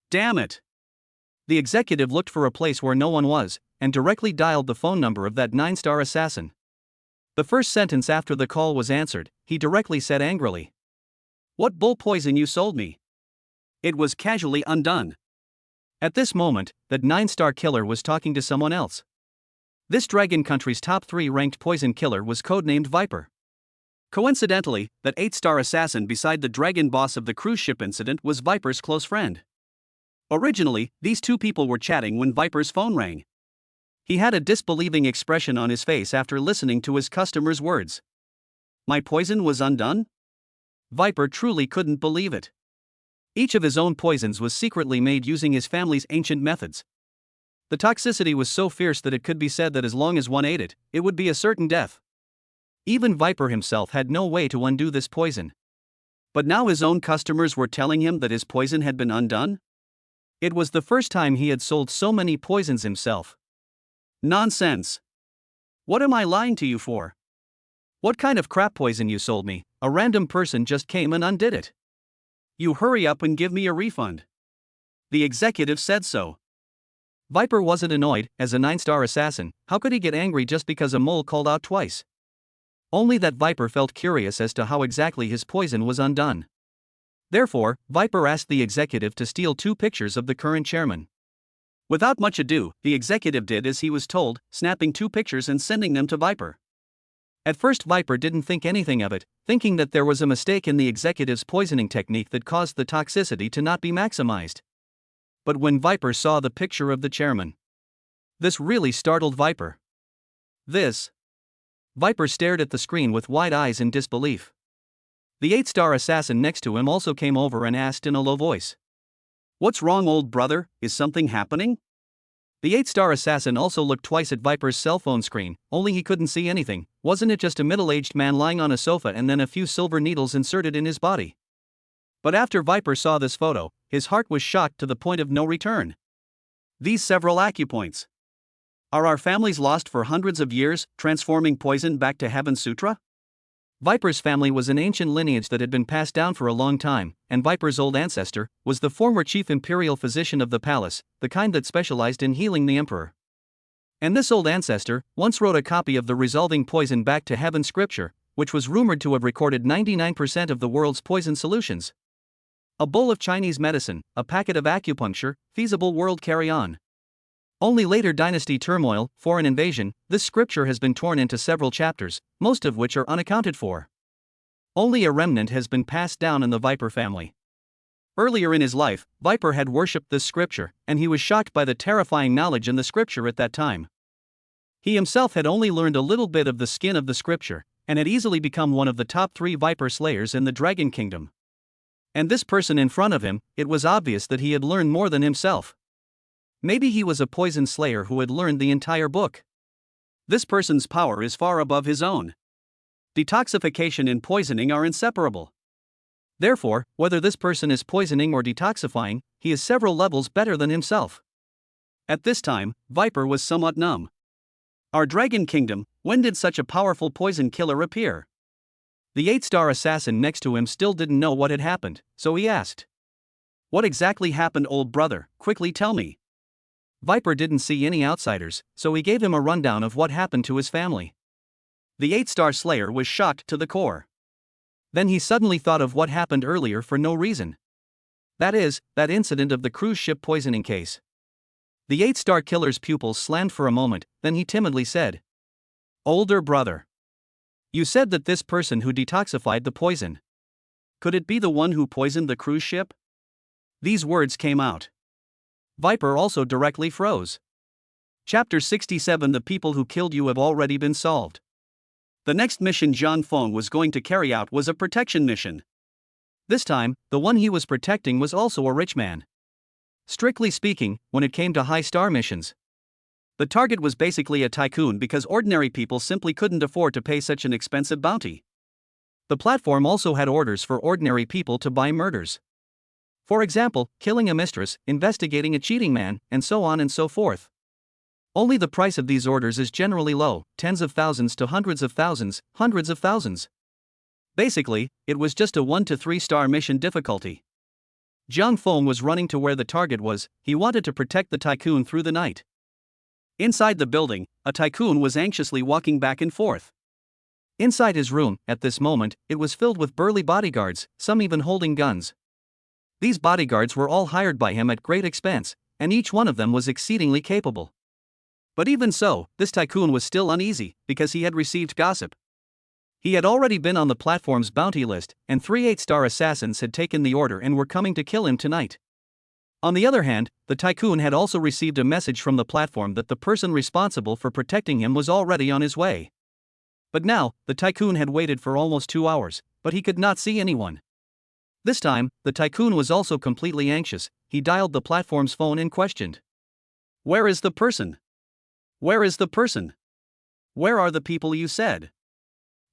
Damn it! The executive looked for a place where no one was, and directly dialed the phone number of that 9-star assassin. The first sentence after the call was answered, he directly said angrily. What bull poison you sold me? It was casually undone. At this moment, that 9-star killer was talking to someone else. This Dragon Country's top 3 ranked poison killer was codenamed Viper. Coincidentally, that 8-star assassin beside the dragon boss of the cruise ship incident was Viper's close friend. Originally, these two people were chatting when Viper's phone rang. He had a disbelieving expression on his face after listening to his customer's words. "My poison was undone?" Viper truly couldn't believe it. Each of his own poisons was secretly made using his family's ancient methods. The toxicity was so fierce that it could be said that as long as one ate it, it would be a certain death. Even Viper himself had no way to undo this poison. But now his own customers were telling him that his poison had been undone? It was the first time he had sold so many poisons himself. Nonsense. What am I lying to you for? What kind of crap poison you sold me? A random person just came and undid it. You hurry up and give me a refund. The executive said so. Viper wasn't annoyed. As a 9-star assassin, how could he get angry just because a mole called out twice? Only that Viper felt curious as to how exactly his poison was undone. Therefore, Viper asked the executive to steal 2 pictures of the current chairman. Without much ado, the executive did as he was told, snapping 2 pictures and sending them to Viper. At first Viper didn't think anything of it, thinking that there was a mistake in the executive's poisoning technique that caused the toxicity to not be maximized. But when Viper saw the picture of the chairman, this really startled Viper. Viper stared at the screen with wide eyes in disbelief. The 8-star assassin next to him also came over and asked in a low voice, "What's wrong, old brother? Is something happening?" The 8-star assassin also looked twice at Viper's cell phone screen, only he couldn't see anything. Wasn't it just a middle-aged man lying on a sofa and then a few silver needles inserted in his body? But after Viper saw this photo, his heart was shocked to the point of no return. These several acupoints. Are our families lost for hundreds of years, transforming poison back to Heaven Sutra? Viper's family was an ancient lineage that had been passed down for a long time, and Viper's old ancestor was the former chief imperial physician of the palace, the kind that specialized in healing the emperor. And this old ancestor once wrote a copy of the Resolving Poison Back to Heaven scripture, which was rumored to have recorded 99% of the world's poison solutions. A bowl of Chinese medicine, a packet of acupuncture, feasible world carry on. Only later dynasty turmoil, foreign invasion, this scripture has been torn into several chapters, most of which are unaccounted for. Only a remnant has been passed down in the Viper family. Earlier in his life, Viper had worshipped this scripture, and he was shocked by the terrifying knowledge in the scripture at that time. He himself had only learned a little bit of the skin of the scripture, and had easily become one of the top 3 Viper slayers in the Dragon Kingdom. And this person in front of him, it was obvious that he had learned more than himself. Maybe he was a poison slayer who had learned the entire book. This person's power is far above his own. Detoxification and poisoning are inseparable. Therefore, whether this person is poisoning or detoxifying, he is several levels better than himself. At this time, Viper was somewhat numb. Our Dragon Kingdom, when did such a powerful poison killer appear? The 8-star assassin next to him still didn't know what had happened, so he asked, "What exactly happened, old brother? Quickly tell me." Viper didn't see any outsiders, so he gave him a rundown of what happened to his family. The 8-star slayer was shocked to the core. Then he suddenly thought of what happened earlier for no reason. That is, that incident of the cruise ship poisoning case. The 8-star killer's pupils slammed for a moment, then he timidly said, "Older brother. You said that this person who detoxified the poison. Could it be the one who poisoned the cruise ship?" These words came out. Viper also directly froze. Chapter 67. The people who killed you have already been solved. The next mission John Fong was going to carry out was a protection mission. This time, the one he was protecting was also a rich man. Strictly speaking, when it came to high-star missions, the target was basically a tycoon because ordinary people simply couldn't afford to pay such an expensive bounty. The platform also had orders for ordinary people to buy murders. For example, killing a mistress, investigating a cheating man, and so on and so forth. Only the price of these orders is generally low, tens of thousands to hundreds of thousands, hundreds of thousands. Basically, it was just a 1 to 3-star mission difficulty. Jiang Feng was running to where the target was. He wanted to protect the tycoon through the night. Inside the building, a tycoon was anxiously walking back and forth. Inside his room, at this moment, it was filled with burly bodyguards, some even holding guns. These bodyguards were all hired by him at great expense, and each one of them was exceedingly capable. But even so, this tycoon was still uneasy, because he had received gossip. He had already been on the platform's bounty list, and 3 8-star assassins had taken the order and were coming to kill him tonight. On the other hand, the tycoon had also received a message from the platform that the person responsible for protecting him was already on his way. But now, the tycoon had waited for almost 2 hours, but he could not see anyone. This time, the tycoon was also completely anxious. He dialed the platform's phone and questioned, "Where is the person? Where is the person? Where are the people you said?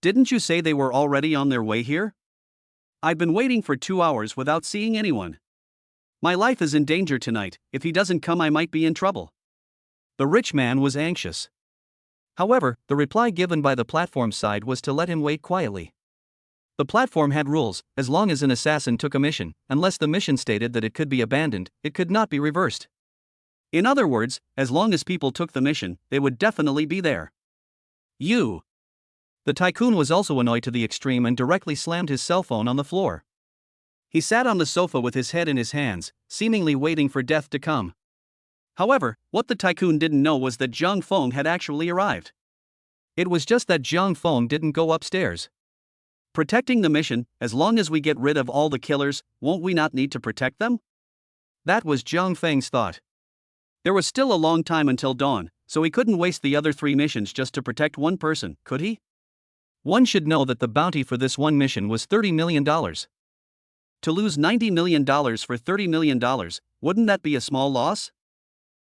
Didn't you say they were already on their way here? I've been waiting for 2 hours without seeing anyone. My life is in danger tonight. If he doesn't come, I might be in trouble." The rich man was anxious. However, the reply given by the platform side was to let him wait quietly. The platform had rules. As long as an assassin took a mission, unless the mission stated that it could be abandoned, it could not be reversed. In other words, as long as people took the mission, they would definitely be there. The tycoon was also annoyed to the extreme and directly slammed his cell phone on the floor. He sat on the sofa with his head in his hands, seemingly waiting for death to come. However, what the tycoon didn't know was that Zhang Feng had actually arrived. It was just that Zhang Feng didn't go upstairs. Protecting the mission, as long as we get rid of all the killers, won't we not need to protect them? That was Zhang Feng's thought. There was still a long time until dawn, so he couldn't waste the other 3 missions just to protect one person, could he? One should know that the bounty for this one mission was $30 million. To lose $90 million for $30 million, wouldn't that be a small loss?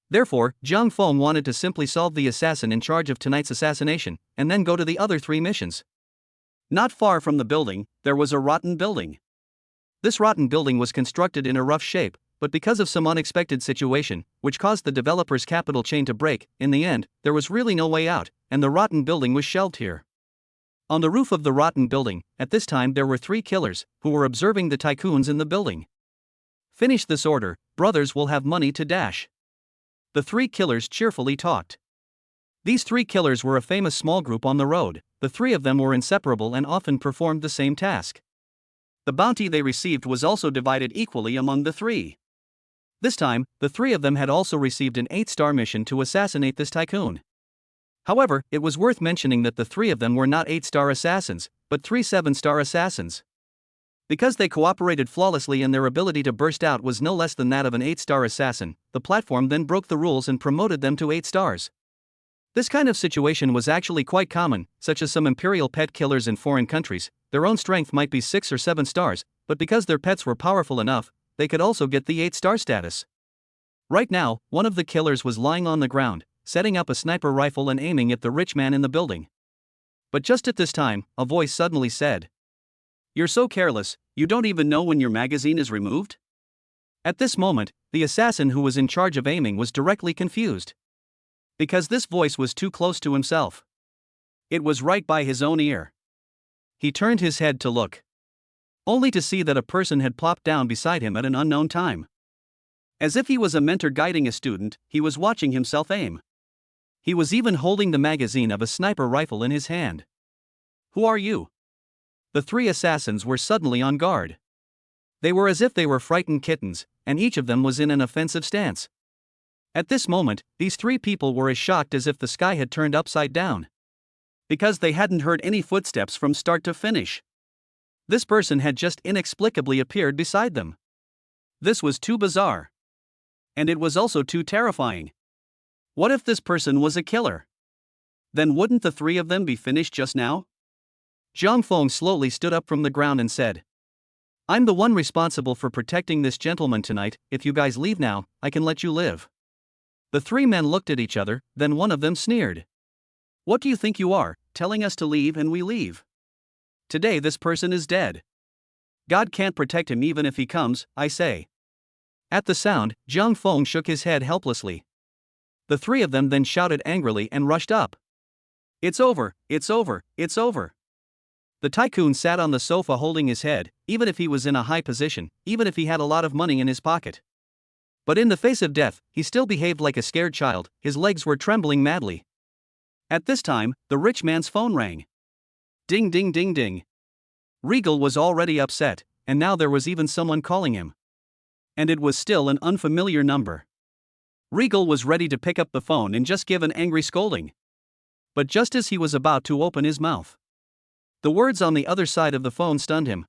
Therefore, Zhang Feng wanted to simply solve the assassin in charge of tonight's assassination, and then go to the other 3 missions. Not far from the building, there was a rotten building. This rotten building was constructed in a rough shape, but because of some unexpected situation, which caused the developer's capital chain to break, in the end, there was really no way out, and the rotten building was shelved here. On the roof of the rotten building, at this time there were 3 killers, who were observing the tycoons in the building. "Finish this order, brothers will have money to dash." The 3 killers cheerfully talked. These 3 killers were a famous small group on the road. The 3 of them were inseparable and often performed the same task. The bounty they received was also divided equally among the 3. This time, the 3 of them had also received an 8-star mission to assassinate this tycoon. However, it was worth mentioning that the 3 of them were not 8-star assassins, but 3 7-star assassins. Because they cooperated flawlessly and their ability to burst out was no less than that of an 8-star assassin, the platform then broke the rules and promoted them to 8 stars. This kind of situation was actually quite common, such as some imperial pet killers in foreign countries. Their own strength might be 6 or 7 stars, but because their pets were powerful enough, they could also get the 8-star status. Right now, one of the killers was lying on the ground, setting up a sniper rifle and aiming at the rich man in the building. But just at this time, a voice suddenly said, "You're so careless, you don't even know when your magazine is removed?" At this moment, the assassin who was in charge of aiming was directly confused. Because this voice was too close to himself. It was right by his own ear. He turned his head to look, only to see that a person had plopped down beside him at an unknown time. As if he was a mentor guiding a student, he was watching himself aim. He was even holding the magazine of a sniper rifle in his hand. "Who are you?" The 3 assassins were suddenly on guard. They were as if they were frightened kittens, and each of them was in an offensive stance. At this moment, these 3 people were as shocked as if the sky had turned upside down. Because they hadn't heard any footsteps from start to finish. This person had just inexplicably appeared beside them. This was too bizarre. And it was also too terrifying. What if this person was a killer? Then wouldn't the 3 of them be finished just now? Zhang Feng slowly stood up from the ground and said, "I'm the one responsible for protecting this gentleman tonight. If you guys leave now, I can let you live." The 3 men looked at each other, then one of them sneered. "What do you think you are, telling us to leave and we leave? Today this person is dead. God can't protect him even if he comes, I say." At the sound, Zhang Feng shook his head helplessly. The 3 of them then shouted angrily and rushed up. "It's over, it's over, it's over." The tycoon sat on the sofa holding his head, even if he was in a high position, even if he had a lot of money in his pocket. But in the face of death, he still behaved like a scared child. His legs were trembling madly. At this time, the rich man's phone rang. Ding ding ding ding. Regal was already upset, and now there was even someone calling him. And it was still an unfamiliar number. Regal was ready to pick up the phone and just give an angry scolding. But just as he was about to open his mouth, the words on the other side of the phone stunned him.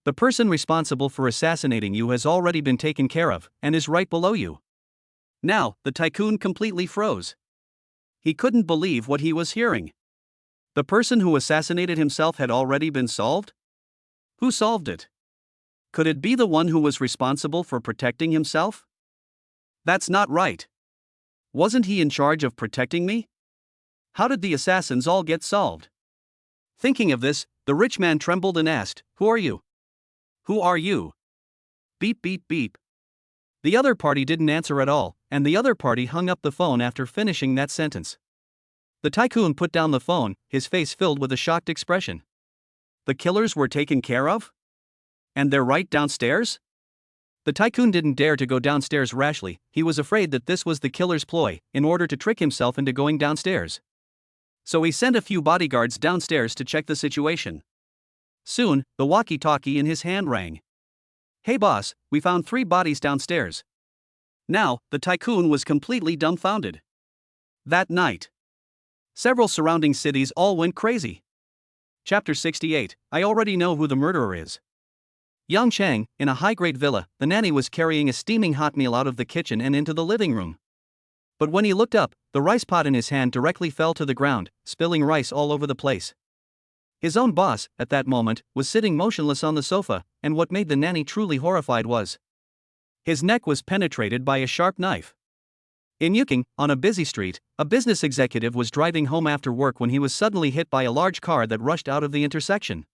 The person responsible for assassinating you has already been taken care of and is right below you. Now, the tycoon completely froze. He couldn't believe what he was hearing. The person who assassinated himself had already been solved? Who solved it? Could it be the one who was responsible for protecting himself? That's not right. Wasn't he in charge of protecting me? How did the assassins all get solved? Thinking of this, the rich man trembled and asked, "Who are you? Who are you?" Beep beep beep. The other party didn't answer at all, and the other party hung up the phone after finishing that sentence. The tycoon put down the phone, his face filled with a shocked expression. The killers were taken care of? And they're right downstairs? The tycoon didn't dare to go downstairs rashly. He was afraid that this was the killer's ploy, in order to trick himself into going downstairs. So he sent a few bodyguards downstairs to check the situation. Soon, the walkie-talkie in his hand rang. "Hey boss, we found 3 bodies downstairs." Now, the tycoon was completely dumbfounded. That night, several surrounding cities all went crazy. Chapter 68, I already know who the murderer is. Yang Chang, in a high-grade villa, the nanny was carrying a steaming hot meal out of the kitchen and into the living room. But when he looked up, the rice pot in his hand directly fell to the ground, spilling rice all over the place. His own boss, at that moment, was sitting motionless on the sofa, and what made the nanny truly horrified was his neck was penetrated by a sharp knife. In Yuking, on a busy street, a business executive was driving home after work when he was suddenly hit by a large car that rushed out of the intersection.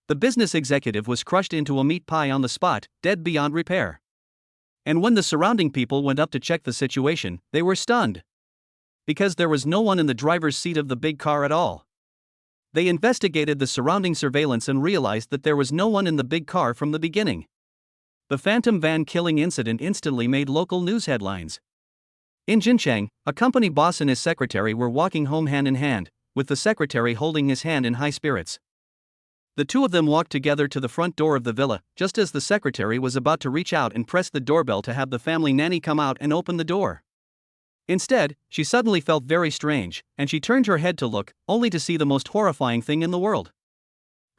The business executive was crushed into a meat pie on the spot, dead beyond repair. And when the surrounding people went up to check the situation, they were stunned. Because there was no one in the driver's seat of the big car at all. They investigated the surrounding surveillance and realized that there was no one in the big car from the beginning. The phantom van killing incident instantly made local news headlines. In Jinchang, a company boss and his secretary were walking home hand in hand, with the secretary holding his hand in high spirits. The two of them walked together to the front door of the villa, just as the secretary was about to reach out and press the doorbell to have the family nanny come out and open the door. Instead, she suddenly felt very strange, and she turned her head to look, only to see the most horrifying thing in the world.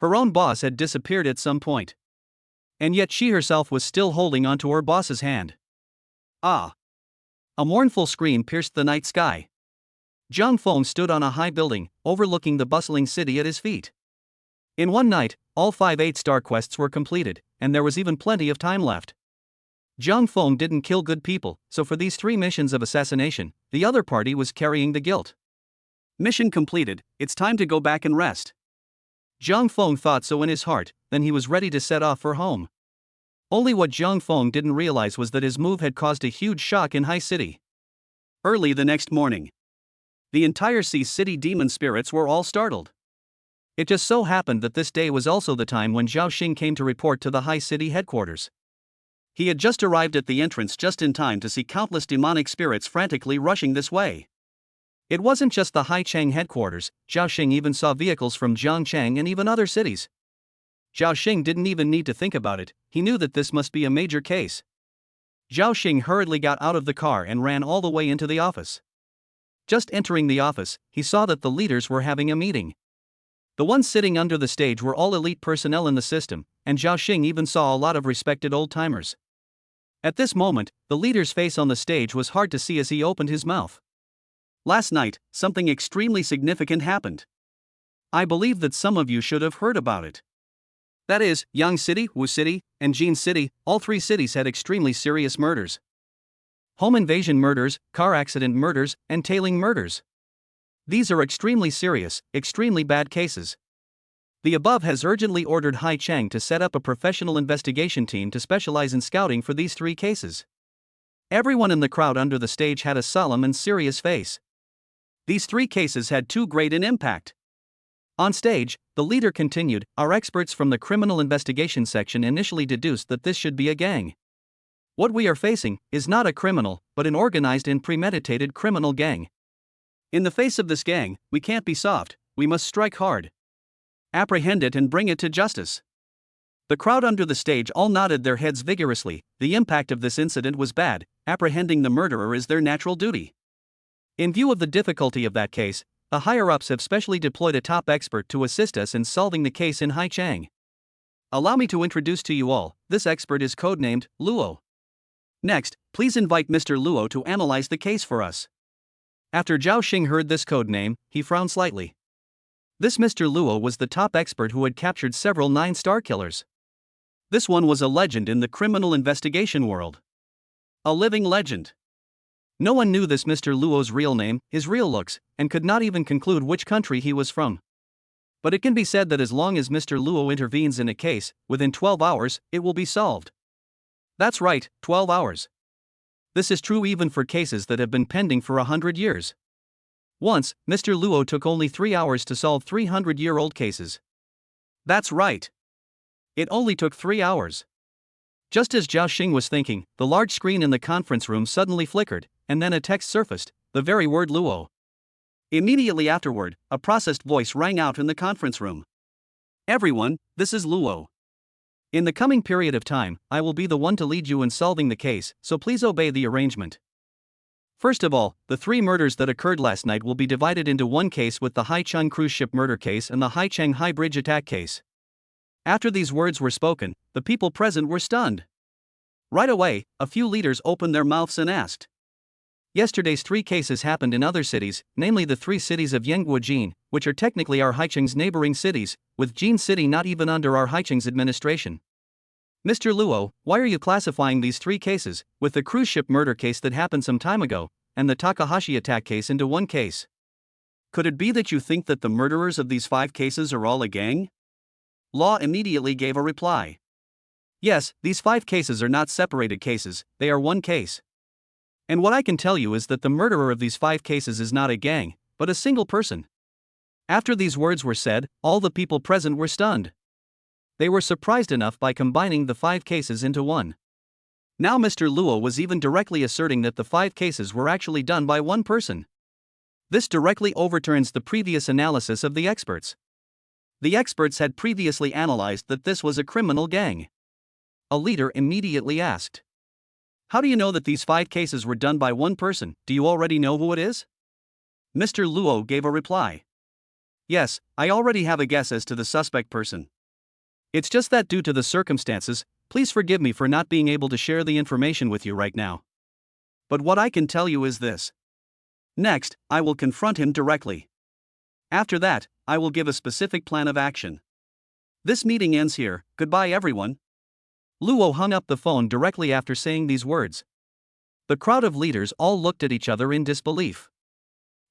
Her own boss had disappeared at some point. And yet she herself was still holding onto her boss's hand. Ah! A mournful scream pierced the night sky. Zhang Feng stood on a high building, overlooking the bustling city at his feet. In one night, all 5 8-star quests were completed, and there was even plenty of time left. Zhang Feng didn't kill good people, so for these 3 missions of assassination, the other party was carrying the guilt. Mission completed, it's time to go back and rest. Zhang Feng thought so in his heart, then he was ready to set off for home. Only what Zhang Feng didn't realize was that his move had caused a huge shock in High City. Early the next morning, the entire Sea City demon spirits were all startled. It just so happened that this day was also the time when Zhao Xing came to report to the High City headquarters. He had just arrived at the entrance just in time to see countless demonic spirits frantically rushing this way. It wasn't just the Hai Chang headquarters, Zhao Xing even saw vehicles from Jiangchang and even other cities. Zhao Xing didn't even need to think about it, he knew that this must be a major case. Zhao Xing hurriedly got out of the car and ran all the way into the office. Just entering the office, he saw that the leaders were having a meeting. The ones sitting under the stage were all elite personnel in the system, and Zhao Xing even saw a lot of respected old-timers. At this moment, the leader's face on the stage was hard to see as he opened his mouth. Last night, something extremely significant happened. I believe that some of you should have heard about it. That is, Yang City, Wu City, and Jin City, all 3 cities had extremely serious murders. Home invasion murders, car accident murders, and tailing murders. These are extremely serious, extremely bad cases. The above has urgently ordered Hai Chang to set up a professional investigation team to specialize in scouting for these 3 cases. Everyone in the crowd under the stage had a solemn and serious face. These 3 cases had too great an impact. On stage, the leader continued, our experts from the criminal investigation section initially deduced that this should be a gang. What we are facing is not a criminal, but an organized and premeditated criminal gang. In the face of this gang, we can't be soft, we must strike hard. Apprehend it and bring it to justice. The crowd under the stage all nodded their heads vigorously. The impact of this incident was bad. Apprehending the murderer is their natural duty. In view of the difficulty of that case, the higher-ups have specially deployed a top expert to assist us in solving the case in Haichang. Allow me to introduce to you all, this expert is codenamed Luo. Next, please invite Mr. Luo to analyze the case for us. After Zhao Xing heard this code name, he frowned slightly. This Mr. Luo was the top expert who had captured several 9-star killers. This one was a legend in the criminal investigation world. A living legend. No one knew this Mr. Luo's real name, his real looks, and could not even conclude which country he was from. But it can be said that as long as Mr. Luo intervenes in a case, within 12 hours, it will be solved. That's right, 12 hours. This is true even for cases that have been pending for 100 years. Once, Mr. Luo took only 3 hours to solve 300-year-old cases. That's right. It only took 3 hours. Just as Zhao Xing was thinking, the large screen in the conference room suddenly flickered, and then a text surfaced, the very word Luo. Immediately afterward, a processed voice rang out in the conference room. Everyone, this is Luo. In the coming period of time, I will be the one to lead you in solving the case, so please obey the arrangement. First of all, the 3 murders that occurred last night will be divided into one case with the Haichang cruise ship murder case and the Haichang High Bridge attack case. After these words were spoken, the people present were stunned. Right away, a few leaders opened their mouths and asked. Yesterday's 3 cases happened in other cities, namely the 3 cities of Yangguojin, which are technically our Haicheng's neighboring cities, with Jin City not even under our Haicheng's administration. Mr. Luo, why are you classifying these 3 cases, with the cruise ship murder case that happened some time ago, and the Takahashi attack case into one case? Could it be that you think that the murderers of these 5 cases are all a gang? Law immediately gave a reply. Yes, these 5 cases are not separated cases, they are one case. And what I can tell you is that the murderer of these 5 cases is not a gang, but a single person. After these words were said, all the people present were stunned. They were surprised enough by combining the 5 cases into one. Now Mr. Luo was even directly asserting that the 5 cases were actually done by one person. This directly overturns the previous analysis of the experts. The experts had previously analyzed that this was a criminal gang. A leader immediately asked. How do you know that these 5 cases were done by one person? Do you already know who it is? Mr. Luo gave a reply. Yes, I already have a guess as to the suspect person. It's just that due to the circumstances, please forgive me for not being able to share the information with you right now. But what I can tell you is this. Next, I will confront him directly. After that, I will give a specific plan of action. This meeting ends here, goodbye everyone. Luo hung up the phone directly after saying these words. The crowd of leaders all looked at each other in disbelief.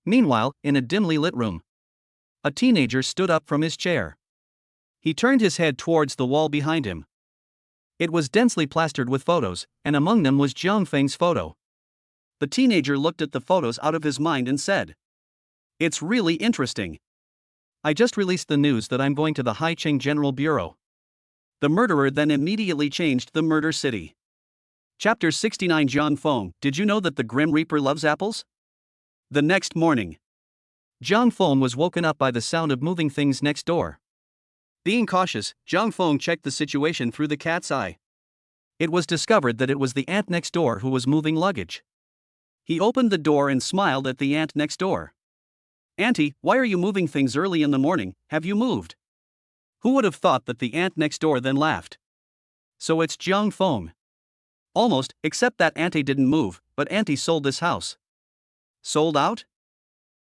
Meanwhile, in a dimly lit room, a teenager stood up from his chair. He turned his head towards the wall behind him. It was densely plastered with photos, and among them was Jiang Feng's photo. The teenager looked at the photos out of his mind and said, "It's really interesting. I just released the news that I'm going to the Haicheng General Bureau." The murderer then immediately changed the murder city. Chapter 69 Jiang Feng, did you know that the Grim Reaper loves apples? The next morning, Jiang Feng was woken up by the sound of moving things next door. Being cautious, Jiang Feng checked the situation through the cat's eye. It was discovered that it was the ant next door who was moving luggage. He opened the door and smiled at the ant next door. "Auntie, why are you moving things early in the morning? Have you moved?" Who would have thought that the ant next door then laughed? So it's Jiang Feng. Almost, except that Auntie didn't move, but Auntie sold this house. Sold out?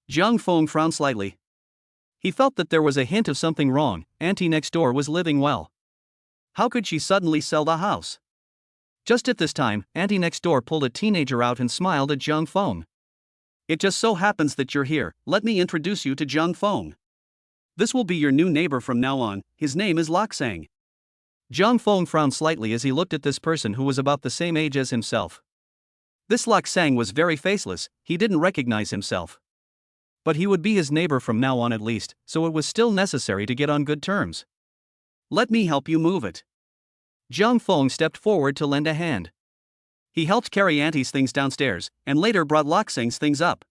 Jiang Feng frowned slightly. He felt that there was a hint of something wrong. Auntie next door was living well. How could she suddenly sell the house? Just at this time, Auntie next door pulled a teenager out and smiled at Jiang Feng. "It just so happens that you're here. Let me introduce you to Jiang Feng. This will be your new neighbor from now on. His name is Loksang." Jiang Feng frowned slightly as he looked at this person who was about the same age as himself. This Loksang was very faceless, he didn't recognize himself. But he would be his neighbor from now on at least, so it was still necessary to get on good terms. "Let me help you move it." Jiang Feng stepped forward to lend a hand. He helped carry Auntie's things downstairs, and later brought Loksang's things up.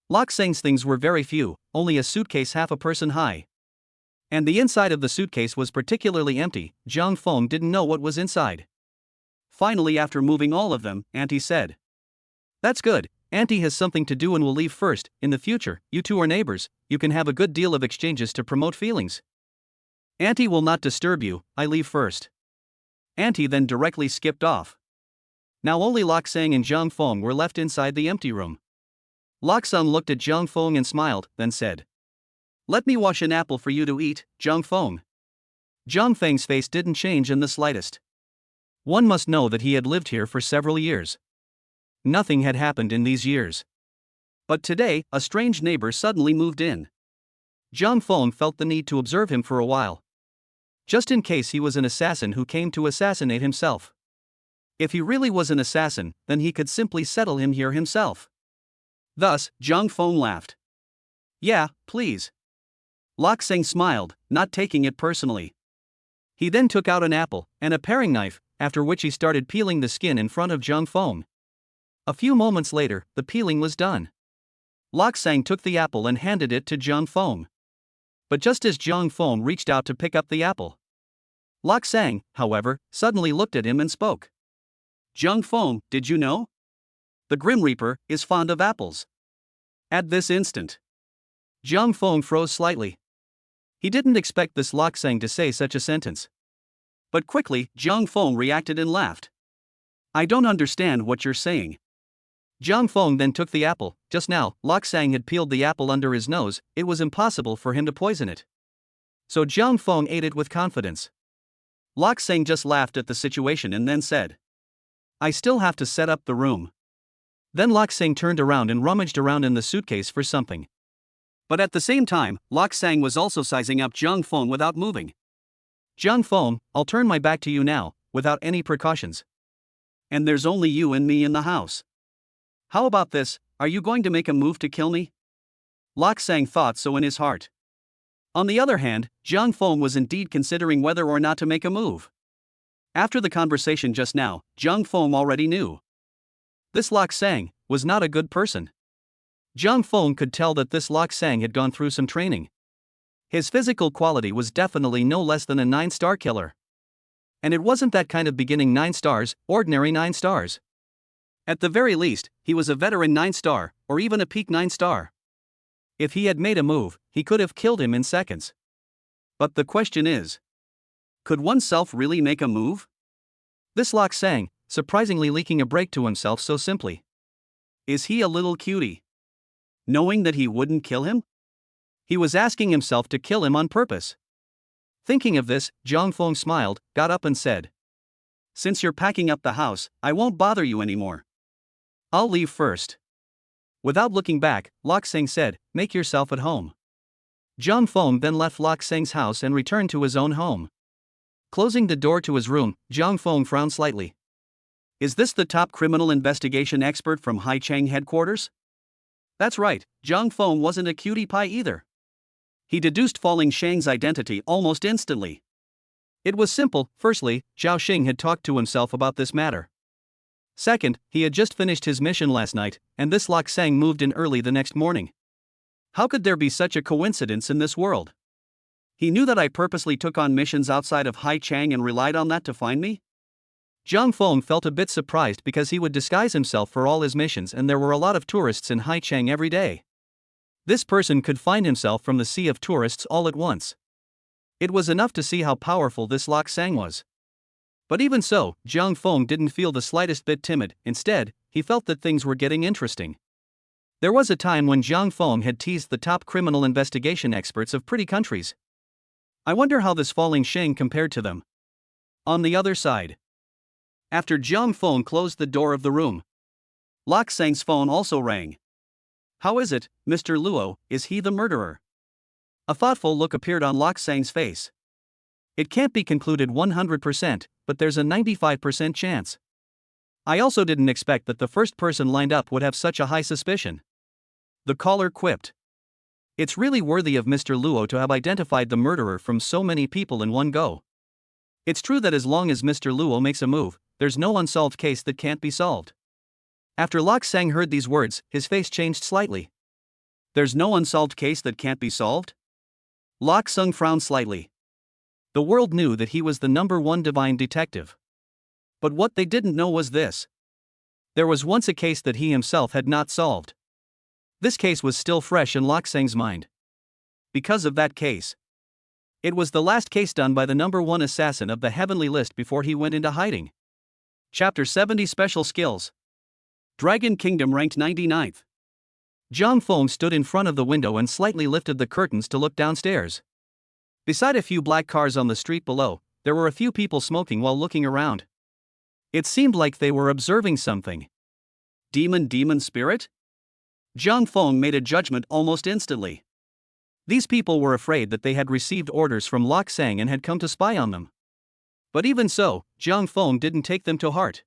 Loksang's things were very few, only a suitcase half a person high. And the inside of the suitcase was particularly empty. Zhang Feng didn't know what was inside. Finally, after moving all of them, Auntie said, "That's good. Auntie has something to do and will leave first. In the future, you two are neighbors, you can have a good deal of exchanges to promote feelings. Auntie will not disturb you, I leave first." Auntie then directly skipped off. Now only Lok Sang and Zhang Feng were left inside the empty room. Lok Sang looked at Zhang Feng and smiled, then said, "Let me wash an apple for you to eat, Zhang Feng." Zhang Feng's face didn't change in the slightest. One must know that he had lived here for several years. Nothing had happened in these years. But today, a strange neighbor suddenly moved in. Zhang Feng felt the need to observe him for a while. Just in case he was an assassin who came to assassinate himself. If he really was an assassin, then he could simply settle him here himself. Thus, Zhang Feng laughed. "Yeah, please." Lok Sang smiled, not taking it personally. He then took out an apple and a paring knife, after which he started peeling the skin in front of Zhang Feng. A few moments later, the peeling was done. Lok Sang took the apple and handed it to Zhang Feng. But just as Zhang Feng reached out to pick up the apple, Lok Sang, however, suddenly looked at him and spoke. "Zhang Feng, did you know? The Grim Reaper is fond of apples." At this instant, Zhang Feng froze slightly. He didn't expect this Lok Sang to say such a sentence. But quickly, Zhang Feng reacted and laughed. "I don't understand what you're saying." Zhang Feng then took the apple. Just now, Lok Sang had peeled the apple under his nose, it was impossible for him to poison it. So Zhang Feng ate it with confidence. Lok Sang just laughed at the situation and then said, "I still have to set up the room." Then Lok Sang turned around and rummaged around in the suitcase for something. But at the same time, Lok Sang was also sizing up Zhang Feng without moving. "Zhang Feng, I'll turn my back to you now, without any precautions. And there's only you and me in the house. How about this, are you going to make a move to kill me?" Lok Sang thought so in his heart. On the other hand, Zhang Feng was indeed considering whether or not to make a move. After the conversation just now, Zhang Feng already knew. This Lok Sang was not a good person. Zhang Feng could tell that this Lok Sang had gone through some training. His physical quality was definitely no less than a 9-star killer. And it wasn't that kind of beginning 9 stars, ordinary 9 stars. At the very least, he was a veteran 9-star, or even a peak 9-star. If he had made a move, he could have killed him in seconds. But the question is, could oneself really make a move? This Lok Sang, surprisingly leaking a break to himself so simply. Is he a little cutie? Knowing that he wouldn't kill him? He was asking himself to kill him on purpose. Thinking of this, Zhang Feng smiled, got up and said, "Since you're packing up the house, I won't bother you anymore. I'll leave first." Without looking back, Lok Sang said, "Make yourself at home." Zhang Feng then left Lok Sang's house and returned to his own home. Closing the door to his room, Zhang Feng frowned slightly. Is this the top criminal investigation expert from Haichang headquarters? That's right, Zhang Feng wasn't a cutie pie either. He deduced Falling Shang's identity almost instantly. It was simple. Firstly, Zhao Xing had talked to himself about this matter. Second, he had just finished his mission last night, and this Lok Sang moved in early the next morning. How could there be such a coincidence in this world? He knew that I purposely took on missions outside of Haichang and relied on that to find me? Zhang Feng felt a bit surprised because he would disguise himself for all his missions and there were a lot of tourists in Haichang every day. This person could find himself from the sea of tourists all at once. It was enough to see how powerful this Lok Sang was. But even so, Zhang Feng didn't feel the slightest bit timid. Instead, he felt that things were getting interesting. There was a time when Zhang Feng had teased the top criminal investigation experts of pretty countries. I wonder how this Falling Shang compared to them. On the other side, after Zhang Feng closed the door of the room, Lok Sang's phone also rang. "How is it, Mr. Luo, is he the murderer?" A thoughtful look appeared on Lok Sang's face. It can't be concluded 100%, but there's a 95% chance. I also didn't expect that the first person lined up would have such a high suspicion. The caller quipped. It's really worthy of Mr. Luo to have identified the murderer from so many people in one go. It's true that as long as Mr. Luo makes a move, there's no unsolved case that can't be solved. After Lok Sang heard these words, his face changed slightly. There's no unsolved case that can't be solved? Lok Sung frowned slightly. The world knew that he was the #1 divine detective. But what they didn't know was this. There was once a case that he himself had not solved. This case was still fresh in Lok Sung's mind. Because of that case. It was the last case done by the #1 assassin of the heavenly list before he went into hiding. Chapter 70 Special Skills. Dragon Kingdom ranked 99th. Zhang Feng stood in front of the window and slightly lifted the curtains to look downstairs. Beside a few black cars on the street below, there were a few people smoking while looking around. It seemed like they were observing something. Demon spirit? Zhang Feng made a judgment almost instantly. These people were afraid that they had received orders from Lok Sang and had come to spy on them. But even so, Zhang Feng didn't take them to heart.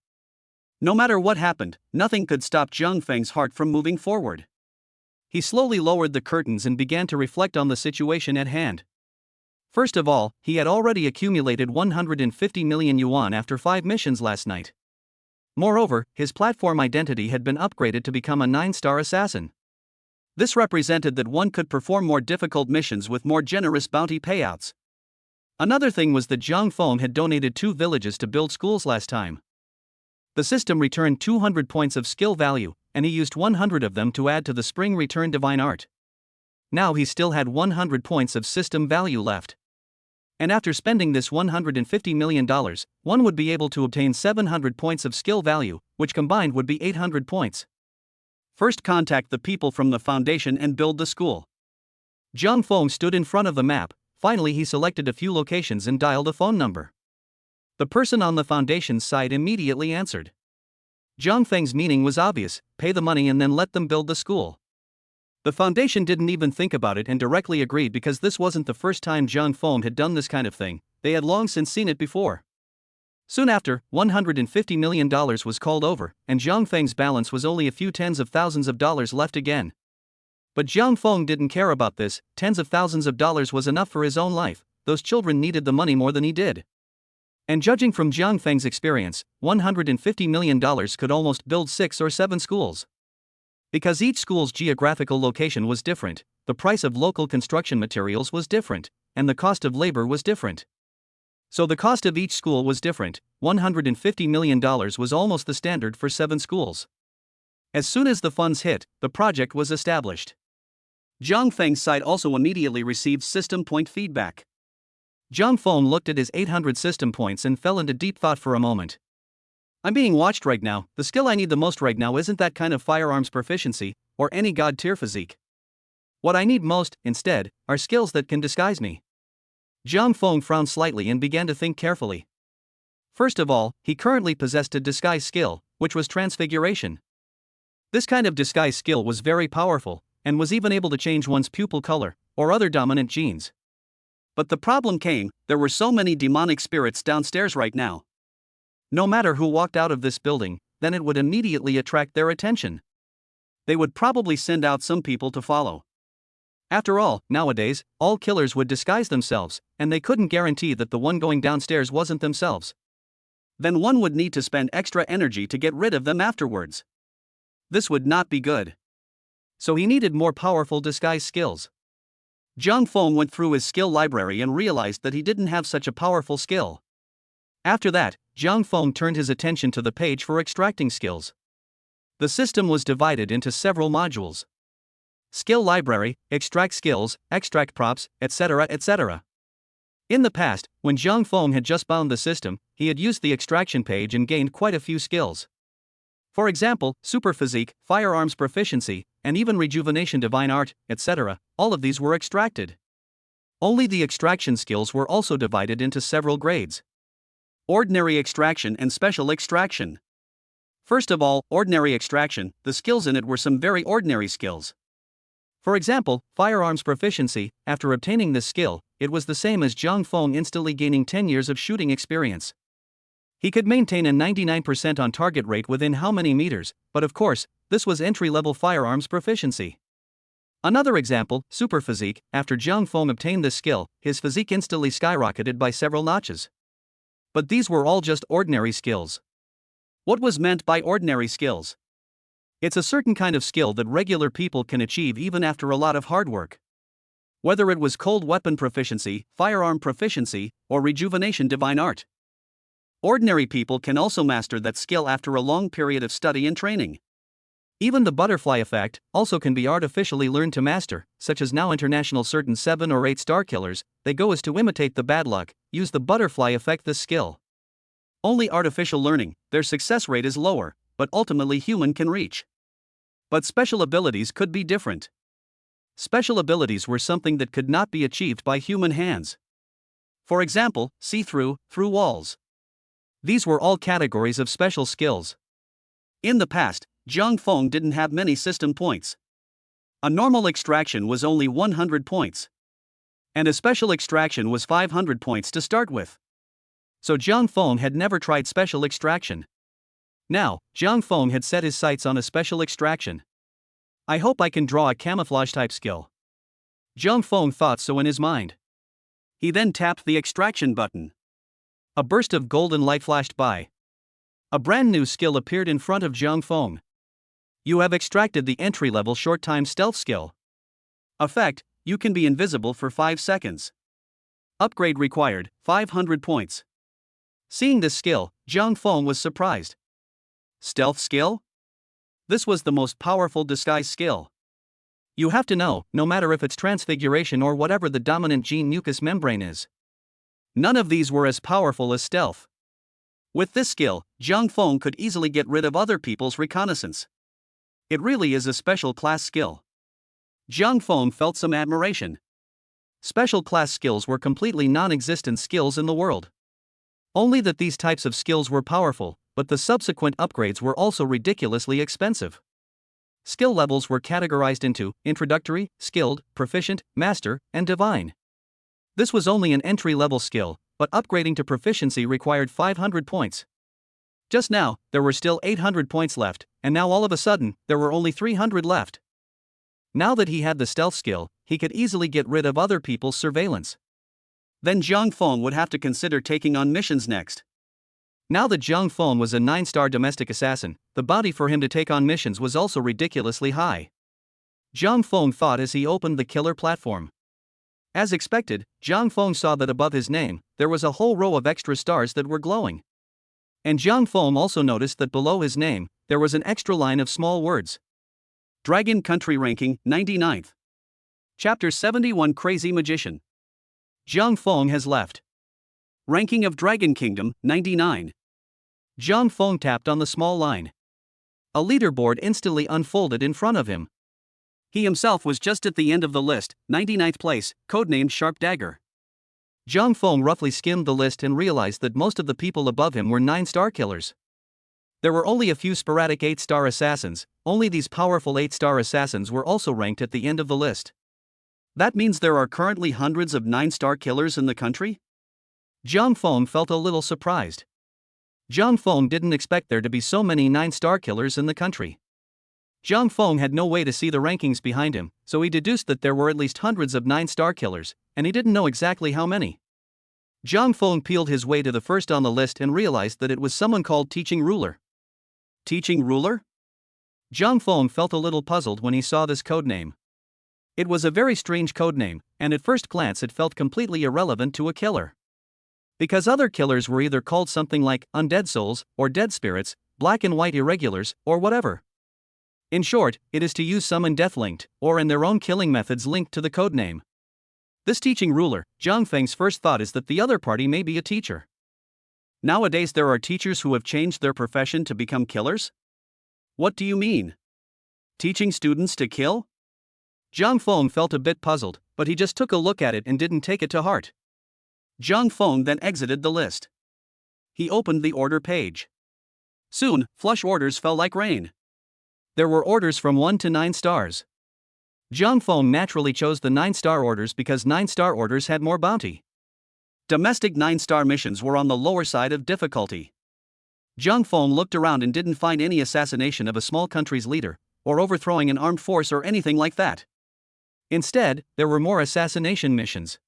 No matter what happened, nothing could stop Zhang Feng's heart from moving forward. He slowly lowered the curtains and began to reflect on the situation at hand. First of all, he had already accumulated 150 million yuan after 5 missions last night. Moreover, his platform identity had been upgraded to become a 9-star assassin. This represented that one could perform more difficult missions with more generous bounty payouts. Another thing was that Zhang Feng had donated 2 villages to build schools last time. The system returned 200 points of skill value, and he used 100 of them to add to the spring return divine art. Now he still had 100 points of system value left. And after spending this $150 million, one would be able to obtain 700 points of skill value, which combined would be 800 points. First, contact the people from the foundation and build the school. Zhang Feng stood in front of the map. Finally he selected a few locations and dialed a phone number. The person on the foundation's side immediately answered. Zhang Feng's meaning was obvious: pay the money and then let them build the school. The foundation didn't even think about it and directly agreed because this wasn't the first time Zhang Feng had done this kind of thing, they had long since seen it before. Soon after, $150 million was called over, and Zhang Feng's balance was only a few tens of thousands of dollars left again. But Zhang Feng didn't care about this. Tens of thousands of dollars was enough for his own life. Those children needed the money more than he did. And judging from Zhang Feng's experience, $150 million could almost build 6 or 7 schools. Because each school's geographical location was different, the price of local construction materials was different, and the cost of labor was different. So the cost of each school was different. $150 million was almost the standard for 7 schools. As soon as the funds hit, the project was established. Zhang Feng's side also immediately received system point feedback. Zhang Feng looked at his 800 system points and fell into deep thought for a moment. I'm being watched right now. The skill I need the most right now isn't that kind of firearms proficiency, or any god tier physique. What I need most, instead, are skills that can disguise me. Zhang Feng frowned slightly and began to think carefully. First of all, he currently possessed a disguise skill, which was transfiguration. This kind of disguise skill was very powerful, and was even able to change one's pupil color, or other dominant genes. But the problem came: there were so many demonic spirits downstairs right now. No matter who walked out of this building, then it would immediately attract their attention. They would probably send out some people to follow. After all, nowadays, all killers would disguise themselves, and they couldn't guarantee that the one going downstairs wasn't themselves. Then one would need to spend extra energy to get rid of them afterwards. This would not be good. So he needed more powerful disguise skills. Zhang Feng went through his skill library and realized that he didn't have such a powerful skill. After that, Zhang Feng turned his attention to the page for extracting skills. The system was divided into several modules. Skill library, extract skills, extract props, etc., etc. In the past, when Zhang Feng had just bound the system, he had used the extraction page and gained quite a few skills. For example, super physique, firearms proficiency, and even rejuvenation divine art, etc., all of these were extracted. Only the extraction skills were also divided into several grades. Ordinary extraction and special extraction. First of all, ordinary extraction, the skills in it were some very ordinary skills. For example, firearms proficiency. After obtaining this skill, it was the same as Zhang Feng instantly gaining 10 years of shooting experience. He could maintain a 99% on target rate within how many meters, but of course, this was entry-level firearms proficiency. Another example, super physique. After Zhang Feng obtained this skill, his physique instantly skyrocketed by several notches. But these were all just ordinary skills. What was meant by ordinary skills? It's a certain kind of skill that regular people can achieve even after a lot of hard work. Whether it was cold weapon proficiency, firearm proficiency, or rejuvenation divine art. Ordinary people can also master that skill after a long period of study and training. Even the butterfly effect also can be artificially learned to master, such as now international certain 7 or 8 star killers, they go as to imitate the bad luck, use the butterfly effect this skill. Only artificial learning, their success rate is lower, but ultimately human can reach. But special abilities could be different. Special abilities were something that could not be achieved by human hands. For example, see-through, through walls. These were all categories of special skills. In the past, Zhang Feng didn't have many system points. A normal extraction was only 100 points. And a special extraction was 500 points to start with. So Zhang Feng had never tried special extraction. Now, Zhang Feng had set his sights on a special extraction. I hope I can draw a camouflage type skill. Zhang Feng thought so in his mind. He then tapped the extraction button. A burst of golden light flashed by. A brand new skill appeared in front of Zhang Feng. You have extracted the entry-level short-time stealth skill. Effect, you can be invisible for 5 seconds. Upgrade required, 500 points. Seeing this skill, Zhang Feng was surprised. Stealth skill? This was the most powerful disguise skill. You have to know, no matter if it's transfiguration or whatever the dominant gene mucous membrane is. None of these were as powerful as stealth. With this skill, Zhang Feng could easily get rid of other people's reconnaissance. It really is a special class skill. Zhang Feng felt some admiration. Special class skills were completely non-existent skills in the world. Only that these types of skills were powerful, but the subsequent upgrades were also ridiculously expensive. Skill levels were categorized into introductory, skilled, proficient, master, and divine. This was only an entry-level skill, but upgrading to proficiency required 500 points. Just now, there were still 800 points left, and now all of a sudden, there were only 300 left. Now that he had the stealth skill, he could easily get rid of other people's surveillance. Then Zhang Feng would have to consider taking on missions next. Now that Zhang Feng was a 9-star domestic assassin, the bounty for him to take on missions was also ridiculously high. Zhang Feng thought as he opened the killer platform. As expected, Zhang Feng saw that above his name, there was a whole row of extra stars that were glowing. And Zhang Feng also noticed that below his name, there was an extra line of small words. Dragon Country Ranking, 99th. Chapter 71 Crazy Magician. Zhang Feng has left. Ranking of Dragon Kingdom, 99. Zhang Feng tapped on the small line. A leaderboard instantly unfolded in front of him. He himself was just at the end of the list, 99th place, codenamed Sharp Dagger. Zhang Feng roughly skimmed the list and realized that most of the people above him were 9-star killers. There were only a few sporadic 8-star assassins, only these powerful 8-star assassins were also ranked at the end of the list. That means there are currently hundreds of 9-star killers in the country? Zhang Feng felt a little surprised. Zhang Feng didn't expect there to be so many 9-star killers in the country. Zhang Feng had no way to see the rankings behind him, so he deduced that there were at least hundreds of 9-star killers, and he didn't know exactly how many. Zhang Feng peeled his way to the first on the list and realized that it was someone called Teaching Ruler. Teaching Ruler? Zhang Feng felt a little puzzled when he saw this codename. It was a very strange codename, and at first glance it felt completely irrelevant to a killer. Because other killers were either called something like undead souls, or dead spirits, black and white irregulars, or whatever. In short, it is to use summon death linked, or in their own killing methods linked to the codename. This Teaching Ruler, Zhang Feng's first thought is that the other party may be a teacher. Nowadays there are teachers who have changed their profession to become killers? What do you mean? Teaching students to kill? Zhang Feng felt a bit puzzled, but he just took a look at it and didn't take it to heart. Zhang Feng then exited the list. He opened the order page. Soon, flush orders fell like rain. There were orders from 1 to 9 stars. Zhang Feng naturally chose the 9-star orders because 9-star orders had more bounty. Domestic 9-star missions were on the lower side of difficulty. Zhang Feng looked around and didn't find any assassination of a small country's leader, or overthrowing an armed force or anything like that. Instead, there were more assassination missions.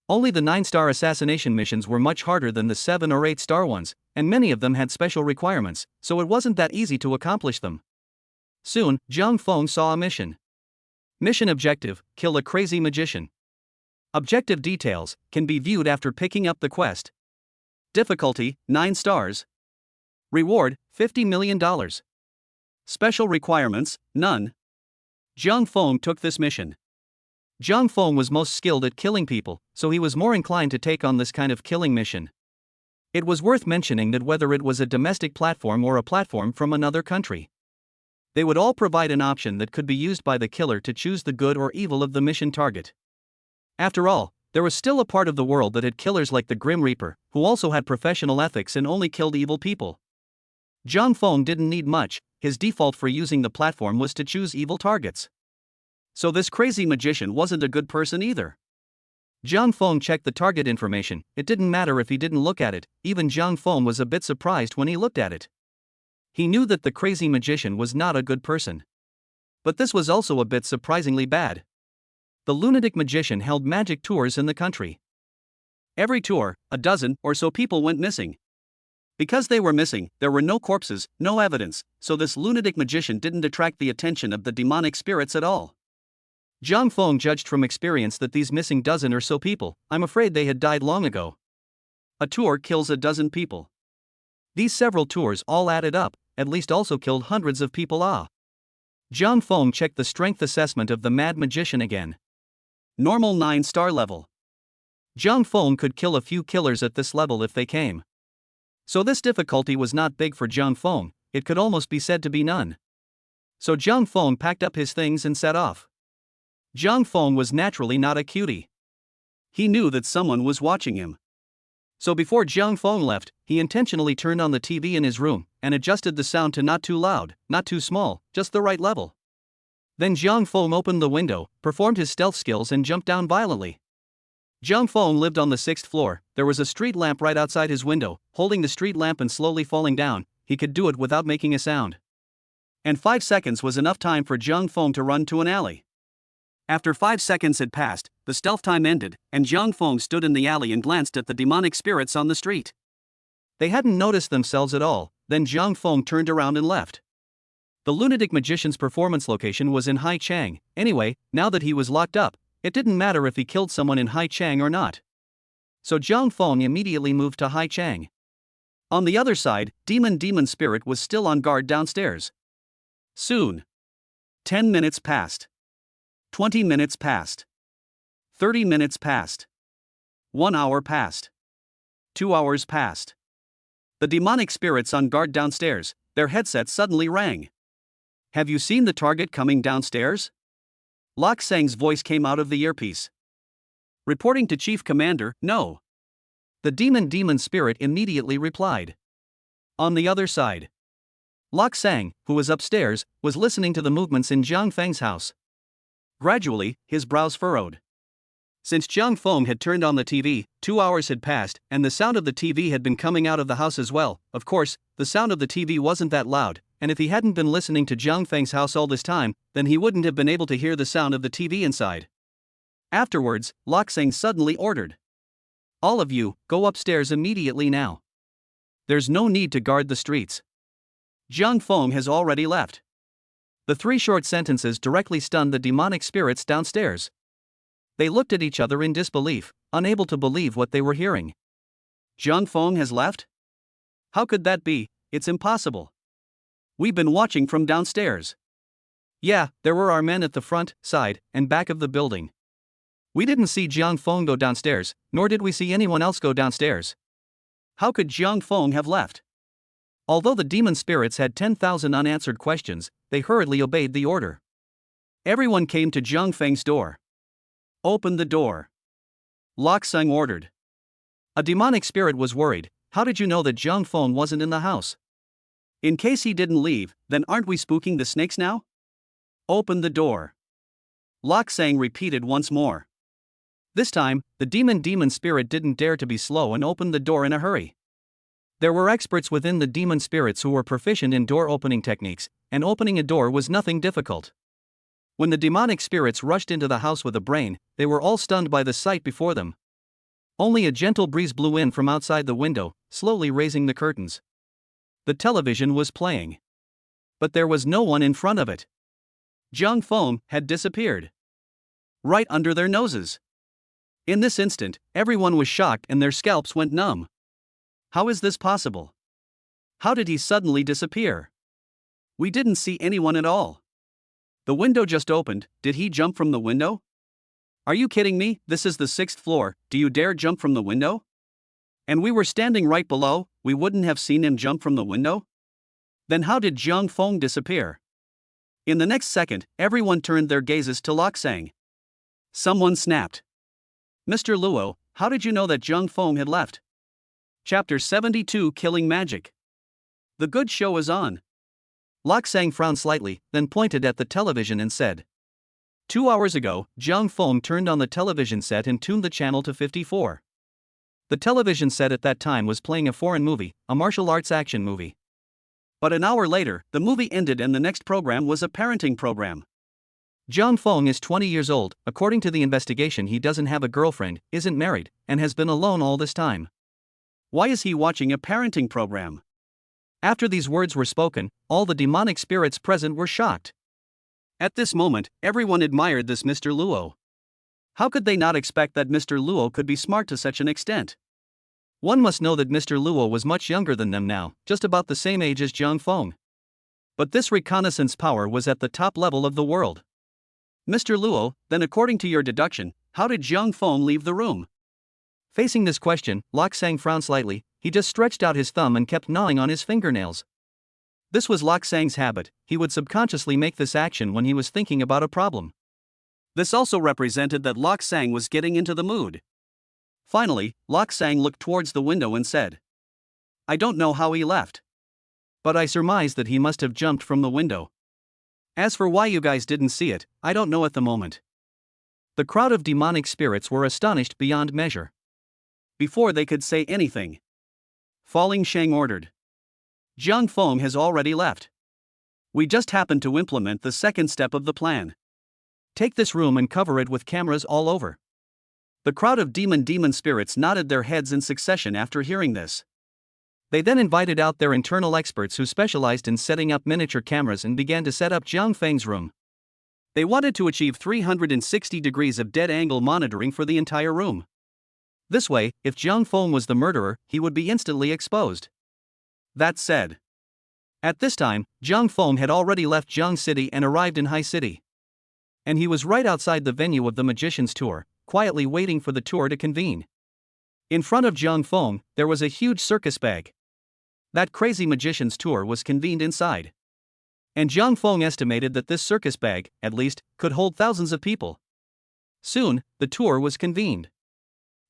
Only the 9-star assassination missions were much harder than the 7 or 8-star ones, and many of them had special requirements, so it wasn't that easy to accomplish them. Soon, Zhang Feng saw a mission. Mission objective, kill a crazy magician. Objective details can be viewed after picking up the quest. Difficulty 9 stars. Reward $50 million. Special requirements none. Jiang Feng took this mission. Jiang Feng was most skilled at killing people, so he was more inclined to take on this kind of killing mission. It was worth mentioning that whether it was a domestic platform or a platform from another country, they would all provide an option that could be used by the killer to choose the good or evil of the mission target. After all, there was still a part of the world that had killers like the Grim Reaper, who also had professional ethics and only killed evil people. Jiang Feng didn't need much, his default for using the platform was to choose evil targets. So this crazy magician wasn't a good person either. Jiang Feng checked the target information, it didn't matter if he didn't look at it, even Jiang Feng was a bit surprised when he looked at it. He knew that the crazy magician was not a good person. But this was also a bit surprisingly bad. The lunatic magician held magic tours in the country. Every tour, a dozen or so people went missing. Because they were missing, there were no corpses, no evidence, so this lunatic magician didn't attract the attention of the demonic spirits at all. Jiang Feng judged from experience that these missing dozen or so people, I'm afraid they had died long ago. A tour kills a dozen people. These several tours all added up, at least also killed hundreds of people. Jiang Feng checked the strength assessment of the mad magician again. Normal 9-star level. Jiang Feng could kill a few killers at this level if they came. So this difficulty was not big for Jiang Feng, it could almost be said to be none. So Jiang Feng packed up his things and set off. Jiang Feng was naturally not a cutie. He knew that someone was watching him. So before Jiang Feng left, he intentionally turned on the TV in his room and adjusted the sound to not too loud, not too small, just the right level. Then Jiang Feng opened the window, performed his stealth skills and jumped down violently. Jiang Feng lived on the 6th floor, there was a street lamp right outside his window, holding the street lamp and slowly falling down, he could do it without making a sound. And 5 seconds was enough time for Jiang Feng to run to an alley. After 5 seconds had passed, the stealth time ended, and Jiang Feng stood in the alley and glanced at the demonic spirits on the street. They hadn't noticed themselves at all, then Jiang Feng turned around and left. The lunatic magician's performance location was in Haichang, anyway, now that he was locked up, it didn't matter if he killed someone in Haichang or not. So Jiang Feng immediately moved to Haichang. On the other side, Demon Spirit was still on guard downstairs. Soon. 10 minutes passed. 20 minutes passed. 30 minutes passed. 1 hour passed. 2 hours passed. The demonic spirits on guard downstairs, their headsets suddenly rang. Have you seen the target coming downstairs? Lok Sang's voice came out of the earpiece. Reporting to Chief Commander, no. The demon spirit immediately replied. On the other side. Lok Sang, who was upstairs, was listening to the movements in Jiang Feng's house. Gradually, his brows furrowed. Since Jiang Feng had turned on the TV, 2 hours had passed, and the sound of the TV had been coming out of the house as well. Of course, the sound of the TV wasn't that loud, and if he hadn't been listening to Jiang Feng's house all this time, then he wouldn't have been able to hear the sound of the TV inside. Afterwards, Lok Sang suddenly ordered. All of you, go upstairs immediately now. There's no need to guard the streets. Jiang Feng has already left. The 3 short sentences directly stunned the demonic spirits downstairs. They looked at each other in disbelief, unable to believe what they were hearing. Jiang Feng has left? How could that be? It's impossible. We've been watching from downstairs. Yeah, there were our men at the front, side, and back of the building. We didn't see Jiang Feng go downstairs, nor did we see anyone else go downstairs. How could Jiang Feng have left? Although the demon spirits had 10,000 unanswered questions, they hurriedly obeyed the order. Everyone came to Jiang Feng's door. Open the door. Lok Sang ordered. A demonic spirit was worried. How did you know that Jiang Feng wasn't in the house? In case he didn't leave, then aren't we spooking the snakes now? Open the door. Lok Sang repeated once more. This time, the demon spirit didn't dare to be slow and opened the door in a hurry. There were experts within the demon spirits who were proficient in door opening techniques, and opening a door was nothing difficult. When the demonic spirits rushed into the house with a brain, they were all stunned by the sight before them. Only a gentle breeze blew in from outside the window, slowly raising the curtains. The television was playing. But there was no one in front of it. Jiang Feng had disappeared. Right under their noses. In this instant, everyone was shocked and their scalps went numb. How is this possible? How did he suddenly disappear? We didn't see anyone at all. The window just opened, did he jump from the window? Are you kidding me? This is the 6th floor, do you dare jump from the window? And we were standing right below, we wouldn't have seen him jump from the window? Then how did Jiang Feng disappear? In the next second, everyone turned their gazes to Loksang. Someone snapped. Mr. Luo, how did you know that Jiang Feng had left? Chapter 72 Killing Magic. The good show is on. Loksang frowned slightly, then pointed at the television and said. 2 hours ago, Jiang Feng turned on the television set and tuned the channel to 54. The television set at that time was playing a foreign movie, a martial arts action movie. But an hour later, the movie ended and the next program was a parenting program. Jiang Feng is 20 years old, according to the investigation he doesn't have a girlfriend, isn't married, and has been alone all this time. Why is he watching a parenting program? After these words were spoken, all the demonic spirits present were shocked. At this moment, everyone admired this Mr. Luo. How could they not expect that Mr. Luo could be smart to such an extent? One must know that Mr. Luo was much younger than them now, just about the same age as Jiang Feng. But this reconnaissance power was at the top level of the world. Mr. Luo, then according to your deduction, how did Jiang Feng leave the room? Facing this question, Loksang frowned slightly, he just stretched out his thumb and kept gnawing on his fingernails. This was Loksang's habit, he would subconsciously make this action when he was thinking about a problem. This also represented that Loksang was getting into the mood. Finally, Loksang looked towards the window and said, I don't know how he left. But I surmise that he must have jumped from the window. As for why you guys didn't see it, I don't know at the moment. The crowd of demonic spirits were astonished beyond measure. Before they could say anything, Falling Shang ordered. Jiang Feng has already left. We just happened to implement the second step of the plan. Take this room and cover it with cameras all over. The crowd of demon spirits nodded their heads in succession after hearing this. They then invited out their internal experts who specialized in setting up miniature cameras and began to set up Jiang Feng's room. They wanted to achieve 360 degrees of dead-angle monitoring for the entire room. This way, if Jiang Feng was the murderer, he would be instantly exposed. That said, at this time, Jiang Feng had already left Jiang City and arrived in Hai City. And he was right outside the venue of the magician's tour, quietly waiting for the tour to convene. In front of Jiang Feng, there was a huge circus bag. That crazy magician's tour was convened inside. And Jiang Feng estimated that this circus bag, at least, could hold thousands of people. Soon, the tour was convened.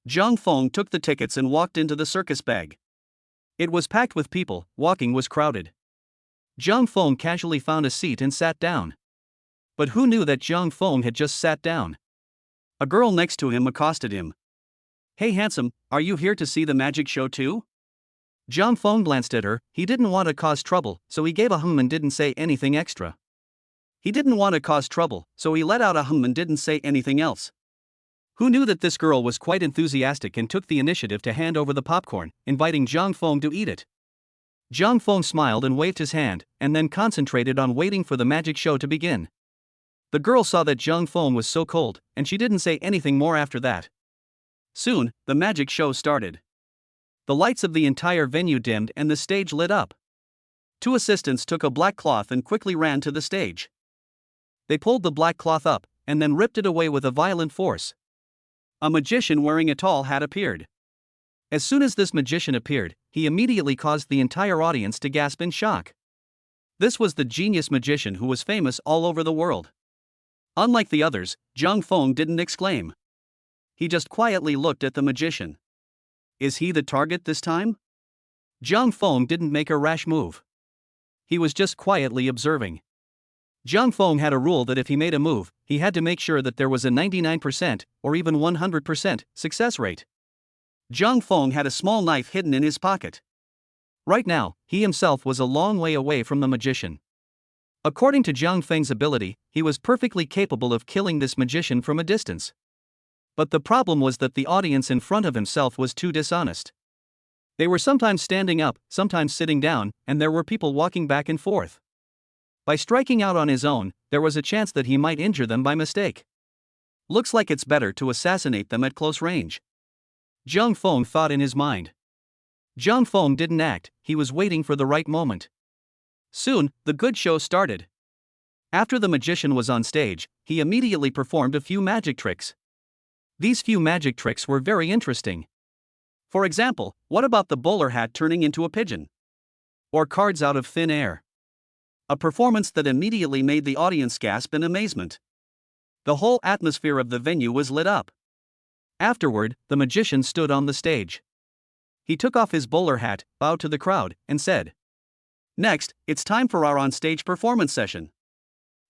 Jiang Feng took the tickets and walked into the circus bag. It was packed with people, walking was crowded. Jiang Feng casually found a seat and sat down. But who knew that Jiang Feng had just sat down? A girl next to him accosted him. Hey handsome, are you here to see the magic show too? Jiang Feng glanced at her, he didn't want to cause trouble, so he gave a hum and didn't say anything extra. He didn't want to cause trouble, so he let out a hum and didn't say anything else. Who knew that this girl was quite enthusiastic and took the initiative to hand over the popcorn, inviting Jiang Feng to eat it. Jiang Feng smiled and waved his hand, and then concentrated on waiting for the magic show to begin. The girl saw that Jiang Feng was so cold, and she didn't say anything more after that. Soon, the magic show started. The lights of the entire venue dimmed and the stage lit up. 2 assistants took a black cloth and quickly ran to the stage. They pulled the black cloth up, and then ripped it away with a violent force. A magician wearing a tall hat appeared. As soon as this magician appeared, he immediately caused the entire audience to gasp in shock. This was the genius magician who was famous all over the world. Unlike the others, Jiang Feng didn't exclaim. He just quietly looked at the magician. Is he the target this time? Jiang Feng didn't make a rash move. He was just quietly observing. Jiang Feng had a rule that if he made a move, he had to make sure that there was a 99% or even 100% success rate. Jiang Feng had a small knife hidden in his pocket. Right now, he himself was a long way away from the magician. According to Jiang Feng's ability, he was perfectly capable of killing this magician from a distance. But the problem was that the audience in front of himself was too dishonest. They were sometimes standing up, sometimes sitting down, and there were people walking back and forth. By striking out on his own, there was a chance that he might injure them by mistake. Looks like it's better to assassinate them at close range. Zhang Feng thought in his mind. Zhang Feng didn't act, he was waiting for the right moment. Soon, the good show started. After the magician was on stage, he immediately performed a few magic tricks. These few magic tricks were very interesting. For example, what about the bowler hat turning into a pigeon? Or cards out of thin air? A performance that immediately made the audience gasp in amazement. The whole atmosphere of the venue was lit up. Afterward, the magician stood on the stage. He took off his bowler hat, bowed to the crowd, and said, "Next, it's time for our on-stage performance session.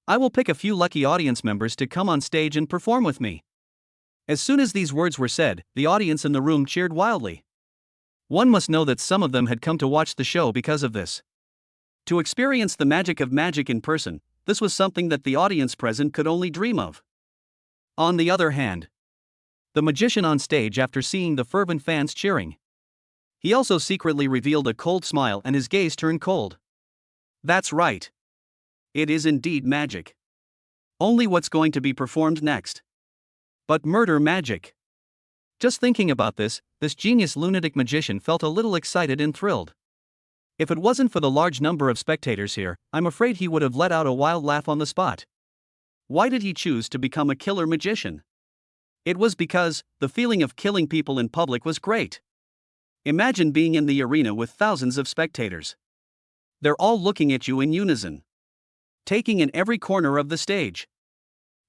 I will pick a few lucky audience members to come on stage and perform with me." As soon as these words were said, the audience in the room cheered wildly. One must know that some of them had come to watch the show because of this. To experience the magic of magic in person, this was something that the audience present could only dream of. On the other hand, the magician on stage, after seeing the fervent fans cheering, he also secretly revealed a cold smile and his gaze turned cold. That's right. It is indeed magic. Only what's going to be performed next? But murder magic. Just thinking about this genius lunatic magician felt a little excited and thrilled. If it wasn't for the large number of spectators here, I'm afraid he would have let out a wild laugh on the spot. Why did he choose to become a killer magician? It was because the feeling of killing people in public was great. Imagine being in the arena with thousands of spectators. They're all looking at you in unison, taking in every corner of the stage.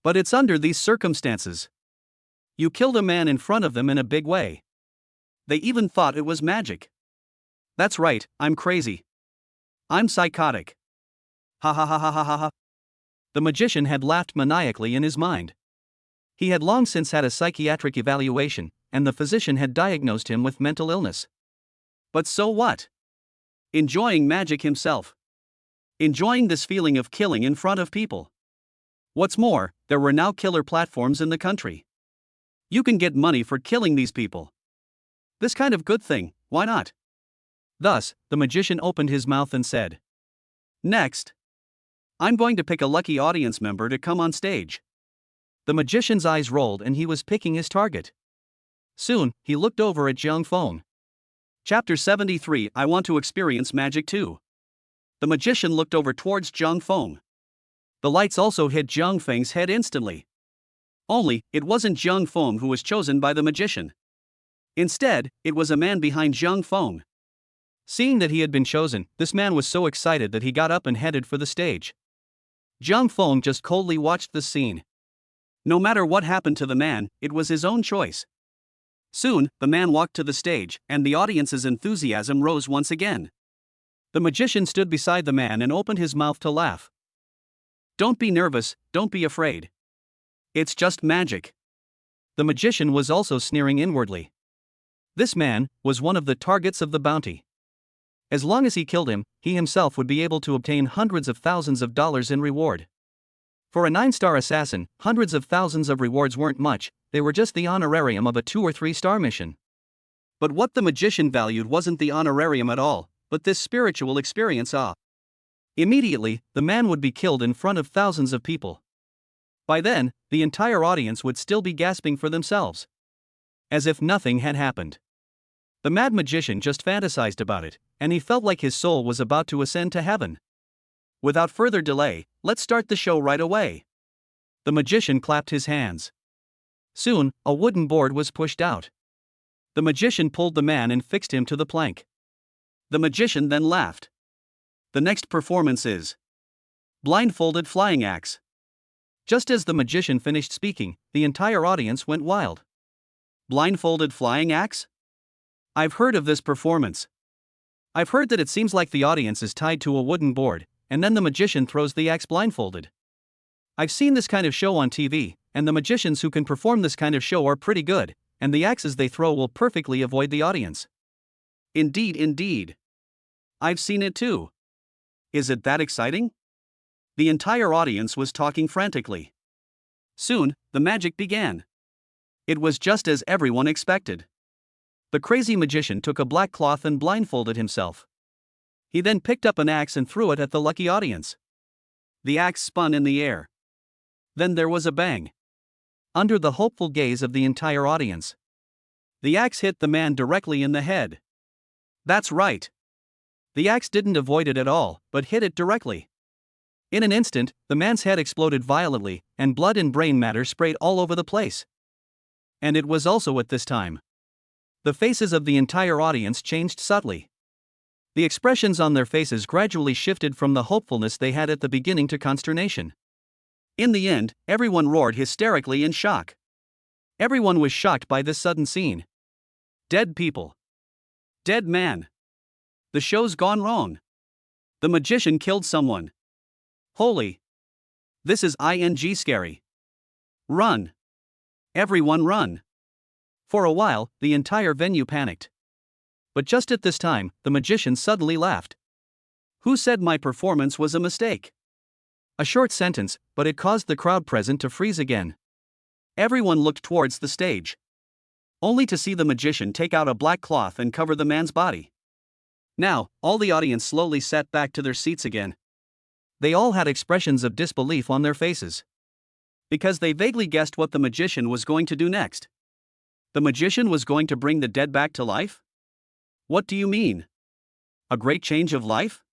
But it's under these circumstances. You killed a man in front of them in a big way. They even thought it was magic. That's right, I'm crazy. I'm psychotic. Ha ha ha ha ha ha ha. The magician had laughed maniacally in his mind. He had long since had a psychiatric evaluation, and the physician had diagnosed him with mental illness. But so what? Enjoying magic himself. Enjoying this feeling of killing in front of people. What's more, there were now killer platforms in the country. You can get money for killing these people. This kind of good thing, why not? Thus, the magician opened his mouth and said, "Next, I'm going to pick a lucky audience member to come on stage." The magician's eyes rolled and he was picking his target. Soon, he looked over at Zhang Feng. Chapter 73, I want to experience magic too. The magician looked over towards Zhang Feng. The lights also hit Zhang Feng's head instantly. Only, it wasn't Zhang Feng who was chosen by the magician. Instead, it was a man behind Zhang Feng. Seeing that he had been chosen, this man was so excited that he got up and headed for the stage. Zhang Feng just coldly watched the scene. No matter what happened to the man, it was his own choice. Soon, the man walked to the stage, and the audience's enthusiasm rose once again. The magician stood beside the man and opened his mouth to laugh. "Don't be nervous, don't be afraid. It's just magic." The magician was also sneering inwardly. This man was one of the targets of the bounty. As long as he killed him, he himself would be able to obtain hundreds of thousands of dollars in reward. For a 9-star assassin, hundreds of thousands of rewards weren't much, they were just the honorarium of a 2 or 3-star mission. But what the magician valued wasn't the honorarium at all, but this spiritual experience. Immediately, the man would be killed in front of thousands of people. By then, the entire audience would still be gasping for themselves. As if nothing had happened. The mad magician just fantasized about it, and he felt like his soul was about to ascend to heaven. Without further delay, let's start the show right away. The magician clapped his hands. Soon, a wooden board was pushed out. The magician pulled the man and fixed him to the plank. The magician then laughed. The next performance is blindfolded flying axe. Just as the magician finished speaking, the entire audience went wild. Blindfolded flying axe? I've heard of this performance. I've heard that it seems like the audience is tied to a wooden board, and then the magician throws the axe blindfolded. I've seen this kind of show on TV, and the magicians who can perform this kind of show are pretty good, and the axes they throw will perfectly avoid the audience. Indeed, indeed. I've seen it too. Is it that exciting? The entire audience was talking frantically. Soon, the magic began. It was just as everyone expected. The crazy magician took a black cloth and blindfolded himself. He then picked up an axe and threw it at the lucky audience. The axe spun in the air. Then there was a bang. under the hopeful gaze of the entire audience. The axe hit the man directly in the head. That's right. The axe didn't avoid it at all, but hit it directly. In an instant, the man's head exploded violently, and blood and brain matter sprayed all over the place. And it was also at this time the faces of the entire audience changed subtly. The expressions on their faces gradually shifted from the hopefulness they had at the beginning to consternation. In the end, everyone roared hysterically in shock. Everyone was shocked by this sudden scene. Dead people. Dead man. The show's gone wrong. The magician killed someone. Holy. This is scary. Run. Everyone run. For a while, the entire venue panicked. But just at this time, the magician suddenly laughed. Who said my performance was a mistake? A short sentence, but it caused the crowd present to freeze again. Everyone looked towards the stage, only to see the magician take out a black cloth and cover the man's body. Now, all the audience slowly sat back to their seats again. They all had expressions of disbelief on their faces, because they vaguely guessed what the magician was going to do next. The magician was going to bring the dead back to life? What do you mean? A great change of life?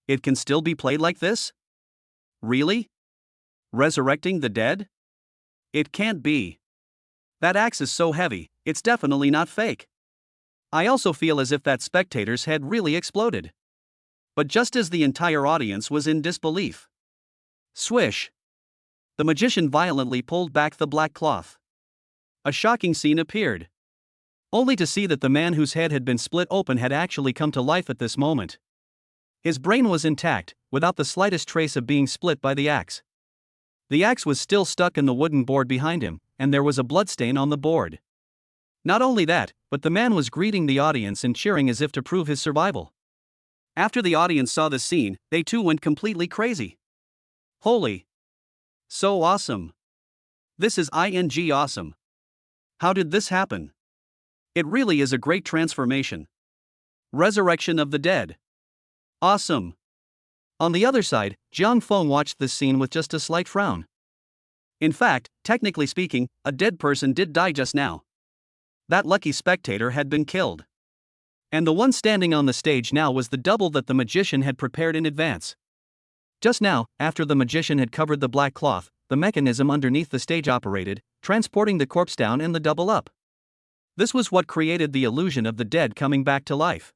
It can still be played like this? Really? Resurrecting the dead? It can't be. That axe is so heavy, it's definitely not fake. I also feel as if that spectator's head really exploded. But just as the entire audience was in disbelief, swish! The magician violently pulled back the black cloth. A shocking scene appeared, only to see that the man whose head had been split open had actually come to life at this moment. His brain was intact, without the slightest trace of being split by the axe. The axe was still stuck in the wooden board behind him, and there was a bloodstain on the board. Not only that, but the man was greeting the audience and cheering as if to prove his survival. After the audience saw the scene, they too went completely crazy. Holy! So awesome! This is awesome! How did this happen? It really is a great transformation. Resurrection of the dead. Awesome! On the other side, Jiang Feng watched this scene with just a slight frown. In fact, technically speaking, a dead person did die just now. That lucky spectator had been killed. And the one standing on the stage now was the double that the magician had prepared in advance. Just now, after the magician had covered the black cloth, the mechanism underneath the stage operated, transporting the corpse down and the double up. This was what created the illusion of the dead coming back to life.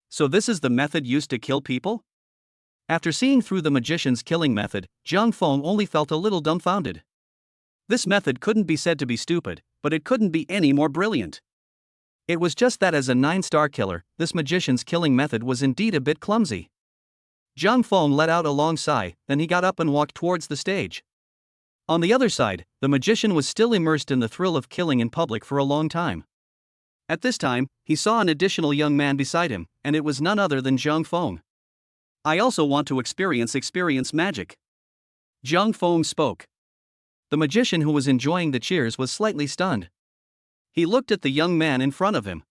So this is the method used to kill people? After seeing through the magician's killing method, Jiang Feng only felt a little dumbfounded. This method couldn't be said to be stupid, but it couldn't be any more brilliant. It was just that as a 9-star killer, this magician's killing method was indeed a bit clumsy. Jiang Feng let out a long sigh, then he got up and walked towards the stage. On the other side, the magician was still immersed in the thrill of killing in public for a long time. At this time, he saw an additional young man beside him, and it was none other than Jiang Feng. I also want to experience magic. Jiang Feng spoke. The magician who was enjoying the cheers was slightly stunned. He looked at the young man in front of him.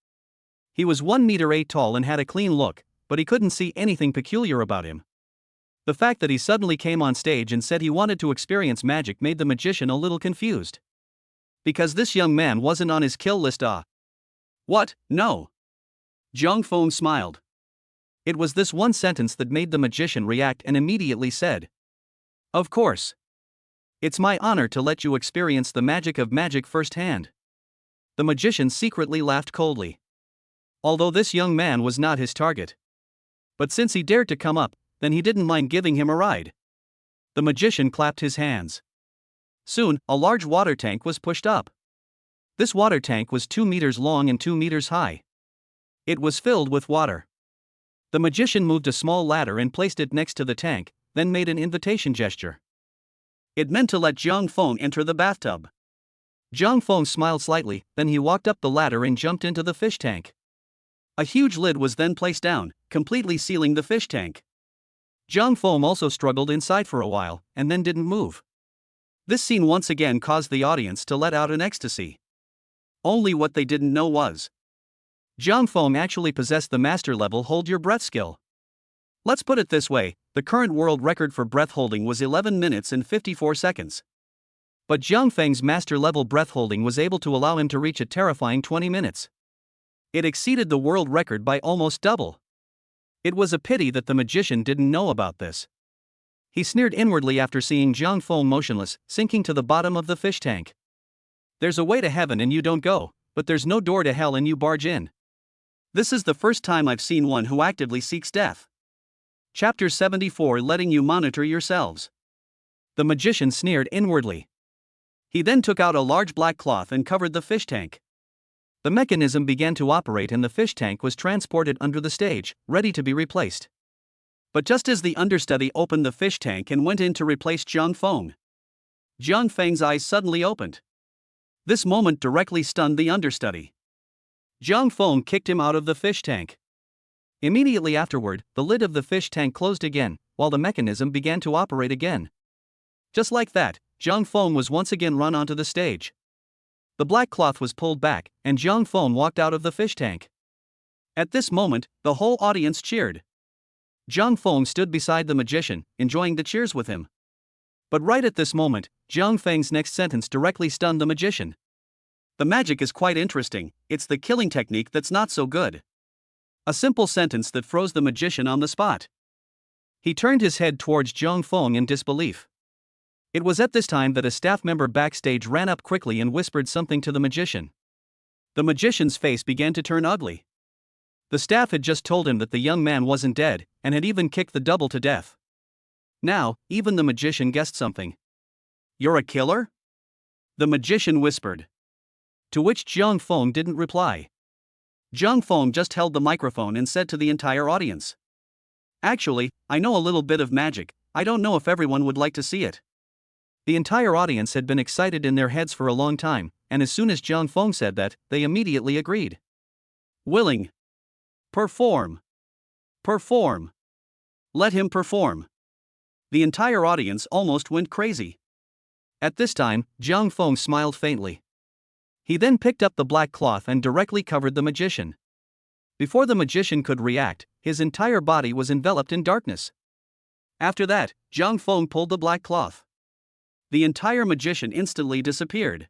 He was 1 meter 8 tall and had a clean look, but he couldn't see anything peculiar about him. The fact that he suddenly came on stage and said he wanted to experience magic made the magician a little confused. Because this young man wasn't on his kill list. What? No. Jiang Feng smiled. It was this one sentence that made the magician react and immediately said, "Of course. It's my honor to let you experience the magic of magic firsthand." The magician secretly laughed coldly. Although this young man was not his target. But since he dared to come up, then he didn't mind giving him a ride. The magician clapped his hands. Soon, a large water tank was pushed up. This water tank was 2 meters long and 2 meters high. It was filled with water. The magician moved a small ladder and placed it next to the tank, then made an invitation gesture. It meant to let Jiang Feng enter the bathtub. Jiang Feng smiled slightly, then he walked up the ladder and jumped into the fish tank. A huge lid was then placed down, completely sealing the fish tank. Jiang Feng also struggled inside for a while, and then didn't move. This scene once again caused the audience to let out an ecstasy. Only what they didn't know was Jiang Feng actually possessed the master level hold your breath skill. Let's put it this way, the current world record for breath holding was 11 minutes and 54 seconds. But Jiang Feng's master-level breath-holding was able to allow him to reach a terrifying 20 minutes. It exceeded the world record by almost double. It was a pity that the magician didn't know about this. He sneered inwardly after seeing Jiang Feng motionless, sinking to the bottom of the fish tank. There's a way to heaven and you don't go, but there's no door to hell and you barge in. This is the first time I've seen one who actively seeks death. Chapter 74, Letting you monitor yourselves. The magician sneered inwardly. He then took out a large black cloth and covered the fish tank. The mechanism began to operate and the fish tank was transported under the stage, ready to be replaced. But just as the understudy opened the fish tank and went in to replace Jiang Feng's eyes suddenly opened. This moment directly stunned the understudy. Jiang Feng kicked him out of the fish tank. Immediately afterward, the lid of the fish tank closed again, while the mechanism began to operate again. Just like that, Jiang Feng was once again run onto the stage. The black cloth was pulled back, and Jiang Feng walked out of the fish tank. At this moment, the whole audience cheered. Jiang Feng stood beside the magician, enjoying the cheers with him. But right at this moment, Jiang Feng's next sentence directly stunned the magician. The magic is quite interesting, it's the killing technique that's not so good. A simple sentence that froze the magician on the spot. He turned his head towards Jiang Feng in disbelief. It was at this time that a staff member backstage ran up quickly and whispered something to the magician. The magician's face began to turn ugly. The staff had just told him that the young man wasn't dead, and had even kicked the double to death. Now, even the magician guessed something. "You're a killer?" The magician whispered. To which Jiang Feng didn't reply. Jiang Feng just held the microphone and said to the entire audience, "Actually, I know a little bit of magic, I don't know if everyone would like to see it." The entire audience had been excited in their heads for a long time, and as soon as Jiang Feng said that, they immediately agreed. "Willing. Perform. Perform. Let him perform." The entire audience almost went crazy. At this time, Jiang Feng smiled faintly. He then picked up the black cloth and directly covered the magician. Before the magician could react, his entire body was enveloped in darkness. After that, Jiang Feng pulled the black cloth. The entire magician instantly disappeared.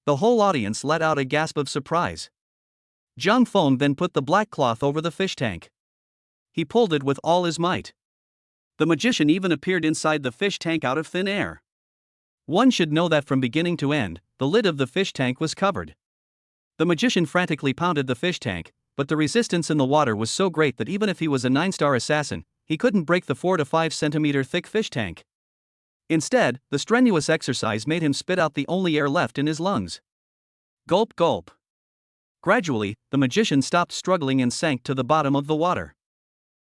The whole audience let out a gasp of surprise. Jiang Feng then put the black cloth over the fish tank. He pulled it with all his might. The magician even appeared inside the fish tank out of thin air. One should know that from beginning to end, the lid of the fish tank was covered. The magician frantically pounded the fish tank, but the resistance in the water was so great that even if he was a 9-star assassin, he couldn't break the 4 to 5 centimeter thick fish tank. Instead, the strenuous exercise made him spit out the only air left in his lungs. Gulp gulp. Gradually, the magician stopped struggling and sank to the bottom of the water.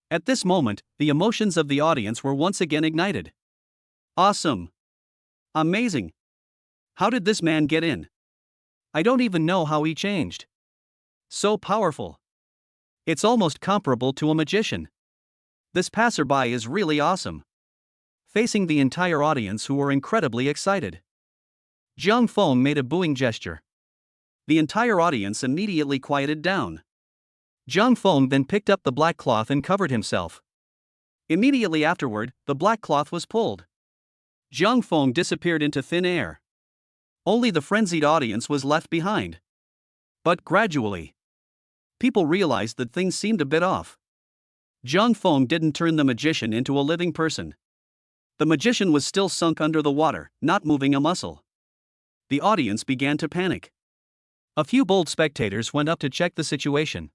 At this moment, the emotions of the audience were once again ignited. Awesome! Amazing! How did this man get in? I don't even know how he changed. So powerful. It's almost comparable to a magician. This passerby is really awesome. Facing the entire audience who were incredibly excited, Jiang Feng made a booing gesture. The entire audience immediately quieted down. Jiang Feng then picked up the black cloth and covered himself. Immediately afterward, the black cloth was pulled. Jiang Feng disappeared into thin air. Only the frenzied audience was left behind. But gradually, people realized that things seemed a bit off. Jiang Feng didn't turn the magician into a living person. The magician was still sunk under the water, not moving a muscle. The audience began to panic. A few bold spectators went up to check the situation.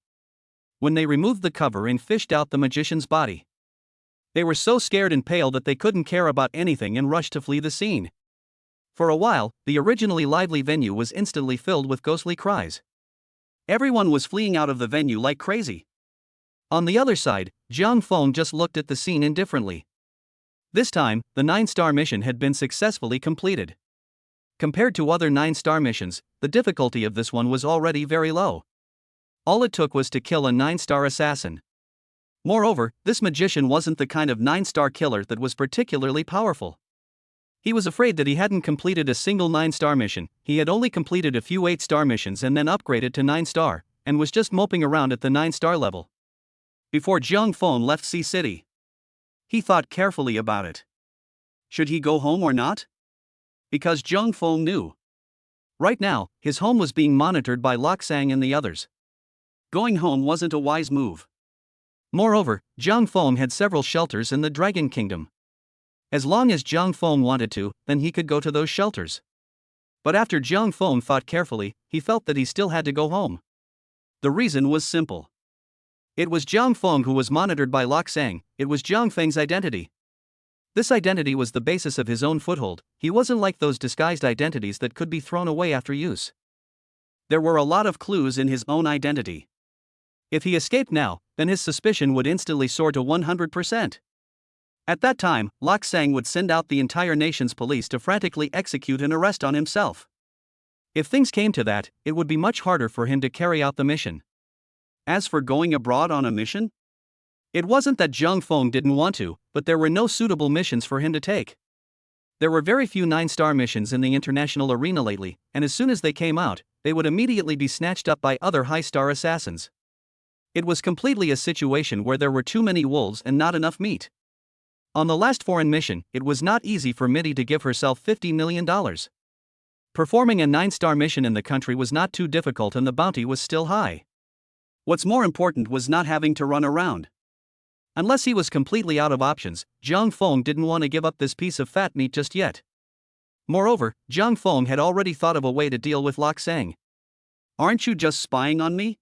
When they removed the cover and fished out the magician's body, they were so scared and pale that they couldn't care about anything and rushed to flee the scene. For a while, the originally lively venue was instantly filled with ghostly cries. Everyone was fleeing out of the venue like crazy. On the other side, Jiang Feng just looked at the scene indifferently. This time, the 9-star mission had been successfully completed. Compared to other 9-star missions, the difficulty of this one was already very low. All it took was to kill a 9-star assassin. Moreover, this magician wasn't the kind of 9-star killer that was particularly powerful. He was afraid that he hadn't completed a single 9-star mission, he had only completed a few 8-star missions and then upgraded to 9-star, and was just moping around at the 9-star level. Before Jiang Feng left Sea City, he thought carefully about it. Should he go home or not? Because Zhang Feng knew. Right now, his home was being monitored by Lok Sang and the others. Going home wasn't a wise move. Moreover, Zhang Feng had several shelters in the Dragon Kingdom. As long as Zhang Feng wanted to, then he could go to those shelters. But after Zhang Feng thought carefully, he felt that he still had to go home. The reason was simple. It was Zhang Feng who was monitored by Lok Sang, it was Zhang Feng's identity. This identity was the basis of his own foothold. He wasn't like those disguised identities that could be thrown away after use. There were a lot of clues in his own identity. If he escaped now, then his suspicion would instantly soar to 100%. At that time, Lok Sang would send out the entire nation's police to frantically execute an arrest on himself. If things came to that, it would be much harder for him to carry out the mission. As for going abroad on a mission? It wasn't that Zhang Feng didn't want to, but there were no suitable missions for him to take. There were very few 9-star missions in the international arena lately, and as soon as they came out, they would immediately be snatched up by other high-star assassins. It was completely a situation where there were too many wolves and not enough meat. On the last foreign mission, it was not easy for Mitty to give herself $50 million. Performing a 9-star mission in the country was not too difficult and the bounty was still high. What's more important was not having to run around. Unless he was completely out of options, Zhang Feng didn't want to give up this piece of fat meat just yet. Moreover, Zhang Feng had already thought of a way to deal with Lok Sang. Aren't you just spying on me?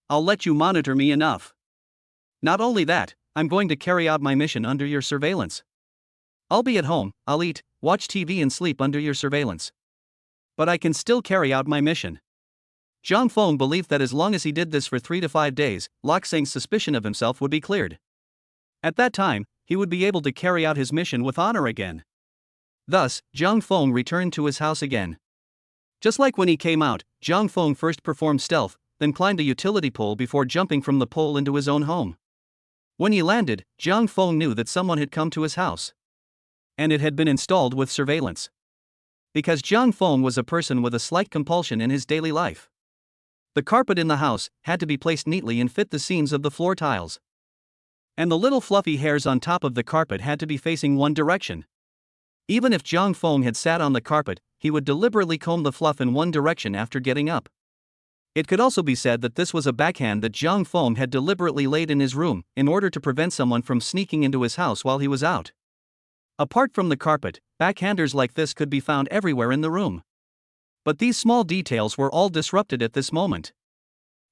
I'll let you monitor me enough. Not only that, I'm going to carry out my mission under your surveillance. I'll be at home, I'll eat, watch TV and sleep under your surveillance. But I can still carry out my mission. Zhang Feng believed that as long as he did this for 3 to 5 days, Lok Sang's suspicion of himself would be cleared. At that time, he would be able to carry out his mission with honor again. Thus, Zhang Feng returned to his house again. Just like when he came out, Zhang Feng first performed stealth, then climbed a utility pole before jumping from the pole into his own home. When he landed, Zhang Feng knew that someone had come to his house. And it had been installed with surveillance. Because Zhang Feng was a person with a slight compulsion in his daily life. The carpet in the house had to be placed neatly and fit the seams of the floor tiles. And the little fluffy hairs on top of the carpet had to be facing one direction. Even if Zhang Feng had sat on the carpet, he would deliberately comb the fluff in one direction after getting up. It could also be said that this was a backhand that Zhang Feng had deliberately laid in his room, in order to prevent someone from sneaking into his house while he was out. Apart from the carpet, backhanders like this could be found everywhere in the room. But these small details were all disrupted at this moment.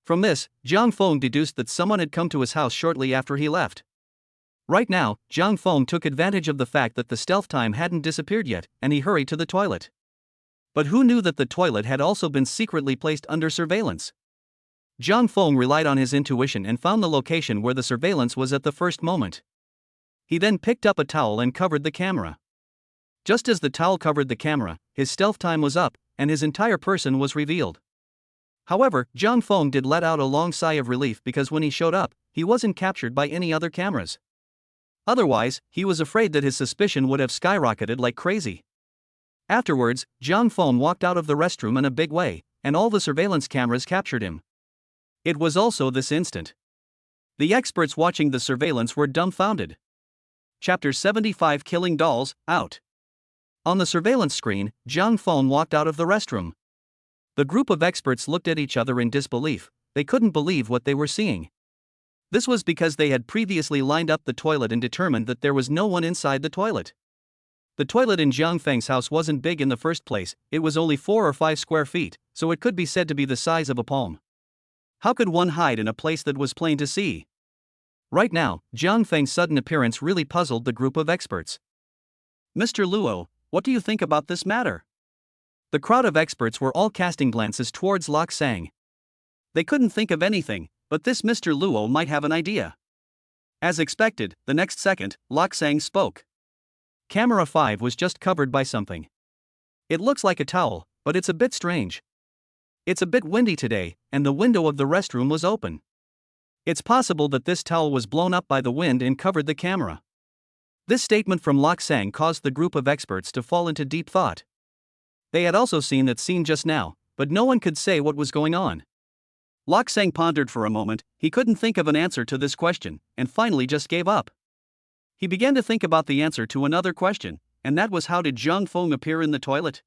From this, Zhang Feng deduced that someone had come to his house shortly after he left. Right now, Zhang Feng took advantage of the fact that the stealth time hadn't disappeared yet, and he hurried to the toilet. But who knew that the toilet had also been secretly placed under surveillance? Zhang Feng relied on his intuition and found the location where the surveillance was at the first moment. He then picked up a towel and covered the camera. Just as the towel covered the camera, his stealth time was up, and his entire person was revealed. However, Zhang Feng did let out a long sigh of relief because when he showed up, he wasn't captured by any other cameras. Otherwise, he was afraid that his suspicion would have skyrocketed like crazy. Afterwards, Zhang Feng walked out of the restroom in a big way, and all the surveillance cameras captured him. It was also this instant. The experts watching the surveillance were dumbfounded. Chapter 75 Killing Dolls, out. On the surveillance screen, Zhang Feng walked out of the restroom. The group of experts looked at each other in disbelief. They couldn't believe what they were seeing. This was because they had previously lined up the toilet and determined that there was no one inside the toilet. The toilet in Zhang Feng's house wasn't big in the first place, it was only 4 or 5 square feet, so it could be said to be the size of a palm. How could one hide in a place that was plain to see? Right now, Zhang Feng's sudden appearance really puzzled the group of experts. Mr. Luo, what do you think about this matter? The crowd of experts were all casting glances towards Lok Sang. They couldn't think of anything, but this Mr. Luo might have an idea. As expected, the next second, Lok Sang spoke. Camera 5 was just covered by something. It looks like a towel, but it's a bit strange. It's a bit windy today, and the window of the restroom was open. It's possible that this towel was blown up by the wind and covered the camera. This statement from Lok Sang caused the group of experts to fall into deep thought. They had also seen that scene just now, but no one could say what was going on. Lok Sang pondered for a moment, he couldn't think of an answer to this question, and finally just gave up. He began to think about the answer to another question. and that was how did Zhang Feng appear in the toilet?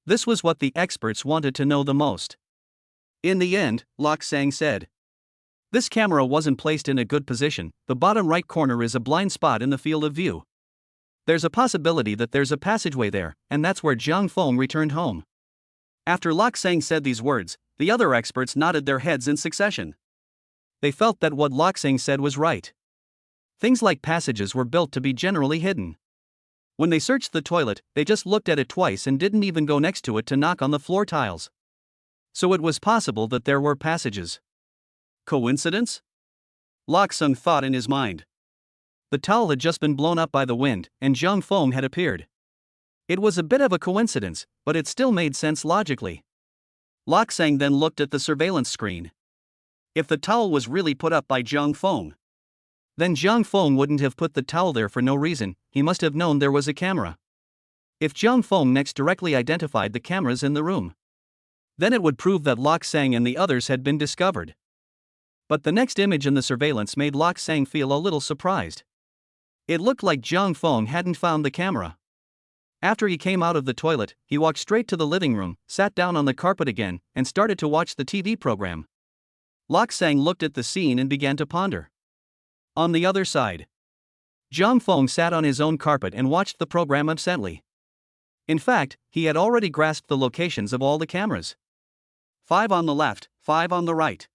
This was what the experts wanted to know the most. In the end, Lok Sang said, "This camera wasn't placed in a good position, the bottom right corner is a blind spot in the field of view. There's a possibility that there's a passageway there, and that's where Zhang Feng returned home." After Lok Sang said these words, the other experts nodded their heads in succession. They felt that what Lok Sang said was right. Things like passages were built to be generally hidden. When they searched the toilet, they just looked at it twice and didn't even go next to it to knock on the floor tiles. So it was possible that there were passages. Coincidence? Lok Sang thought in his mind. The towel had just been blown up by the wind, and Zhang Feng had appeared. It was a bit of a coincidence, but it still made sense logically. Lok Sang then looked at the surveillance screen. If the towel was really put up by Zhang Feng, then Zhang Feng wouldn't have put the towel there for no reason, he must have known there was a camera. If Zhang Feng next directly identified the cameras in the room, then it would prove that Lok Sang and the others had been discovered. But the next image in the surveillance made Lok Sang feel a little surprised. It looked like Zhang Feng hadn't found the camera. After he came out of the toilet, he walked straight to the living room, sat down on the carpet again, and started to watch the TV program. Lok Sang looked at the scene and began to ponder. On the other side, Zhang Feng sat on his own carpet and watched the program absently. In fact, he had already grasped the locations of all the cameras. 5 on the left, 5 on the right.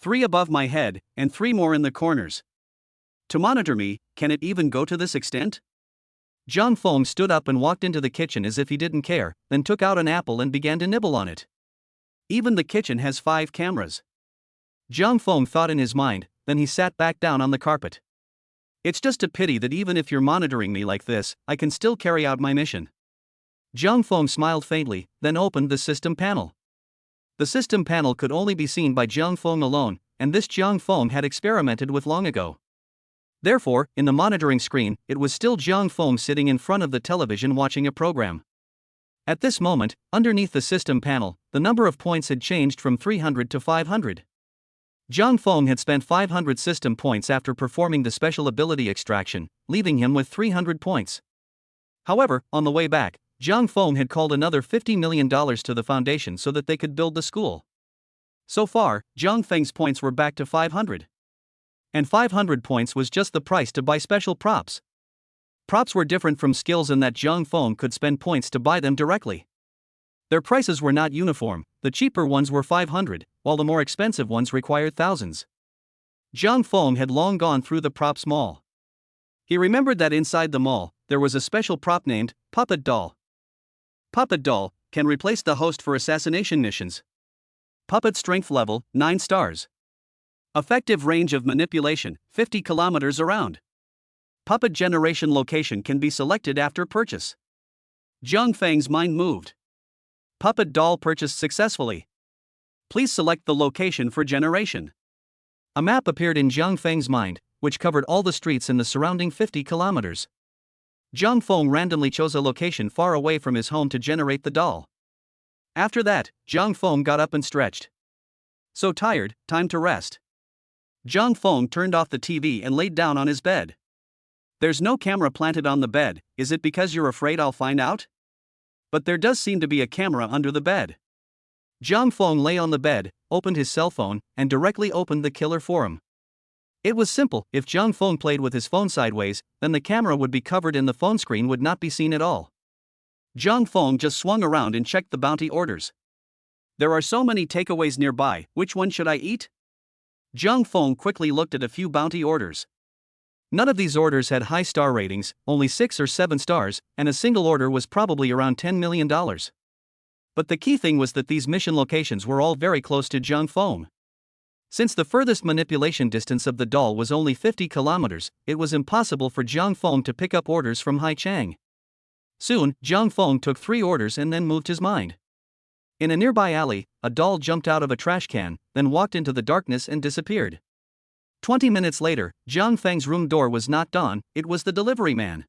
3 above my head, and 3 more in the corners. To monitor me, can it even go to this extent? Zhang Feng stood up and walked into the kitchen as if he didn't care, then took out an apple and began to nibble on it. Even the kitchen has 5 cameras. Zhang Feng thought in his mind, then he sat back down on the carpet. It's just a pity that even if you're monitoring me like this, I can still carry out my mission. Zhang Feng smiled faintly, then opened the system panel. The system panel could only be seen by Zhang Feng alone, and this Zhang Feng had experimented with long ago. Therefore, in the monitoring screen, it was still Zhang Feng sitting in front of the television watching a program. At this moment, underneath the system panel, the number of points had changed from 300 to 500. Zhang Feng had spent 500 system points after performing the special ability extraction, leaving him with 300 points. However, on the way back, Zhang Feng had called another $50 million to the foundation so that they could build the school. So far, Zhang Feng's points were back to 500. And 500 points was just the price to buy special props. Props were different from skills in that Zhang Feng could spend points to buy them directly. Their prices were not uniform, the cheaper ones were 500, while the more expensive ones required thousands. Zhang Feng had long gone through the props mall. He remembered that inside the mall, there was a special prop named Puppet Doll. Puppet Doll can replace the host for assassination missions. Puppet strength level, 9 stars. Effective range of manipulation, 50 kilometers around. Puppet generation location can be selected after purchase. Zhang Feng's mind moved. Puppet doll purchased successfully. Please select the location for generation. A map appeared in Zhang Feng's mind, which covered all the streets in the surrounding 50 kilometers. Zhang Feng randomly chose a location far away from his home to generate the doll. After that, Zhang Feng got up and stretched. So tired, time to rest. Zhang Feng turned off the TV and laid down on his bed. There's no camera planted on the bed, is it because you're afraid I'll find out? But there does seem to be a camera under the bed. Zhang Feng lay on the bed, opened his cell phone, and directly opened the killer forum. It was simple, if Zhang Feng played with his phone sideways, then the camera would be covered and the phone screen would not be seen at all. Zhang Feng just swung around and checked the bounty orders. There are so many takeaways nearby, which one should I eat? Zhang Feng quickly looked at a few bounty orders. None of these orders had high star ratings, only 6 or 7 stars, and a single order was probably around $10 million. But the key thing was that these mission locations were all very close to Zhang Feng. Since the furthest manipulation distance of the doll was only 50 kilometers, it was impossible for Zhang Feng to pick up orders from Haichang. Soon, Zhang Feng took 3 orders and then moved his mind. In a nearby alley, a doll jumped out of a trash can, then walked into the darkness and disappeared. 20 minutes later, Zhang Feng's room door was knocked on, it was the delivery man.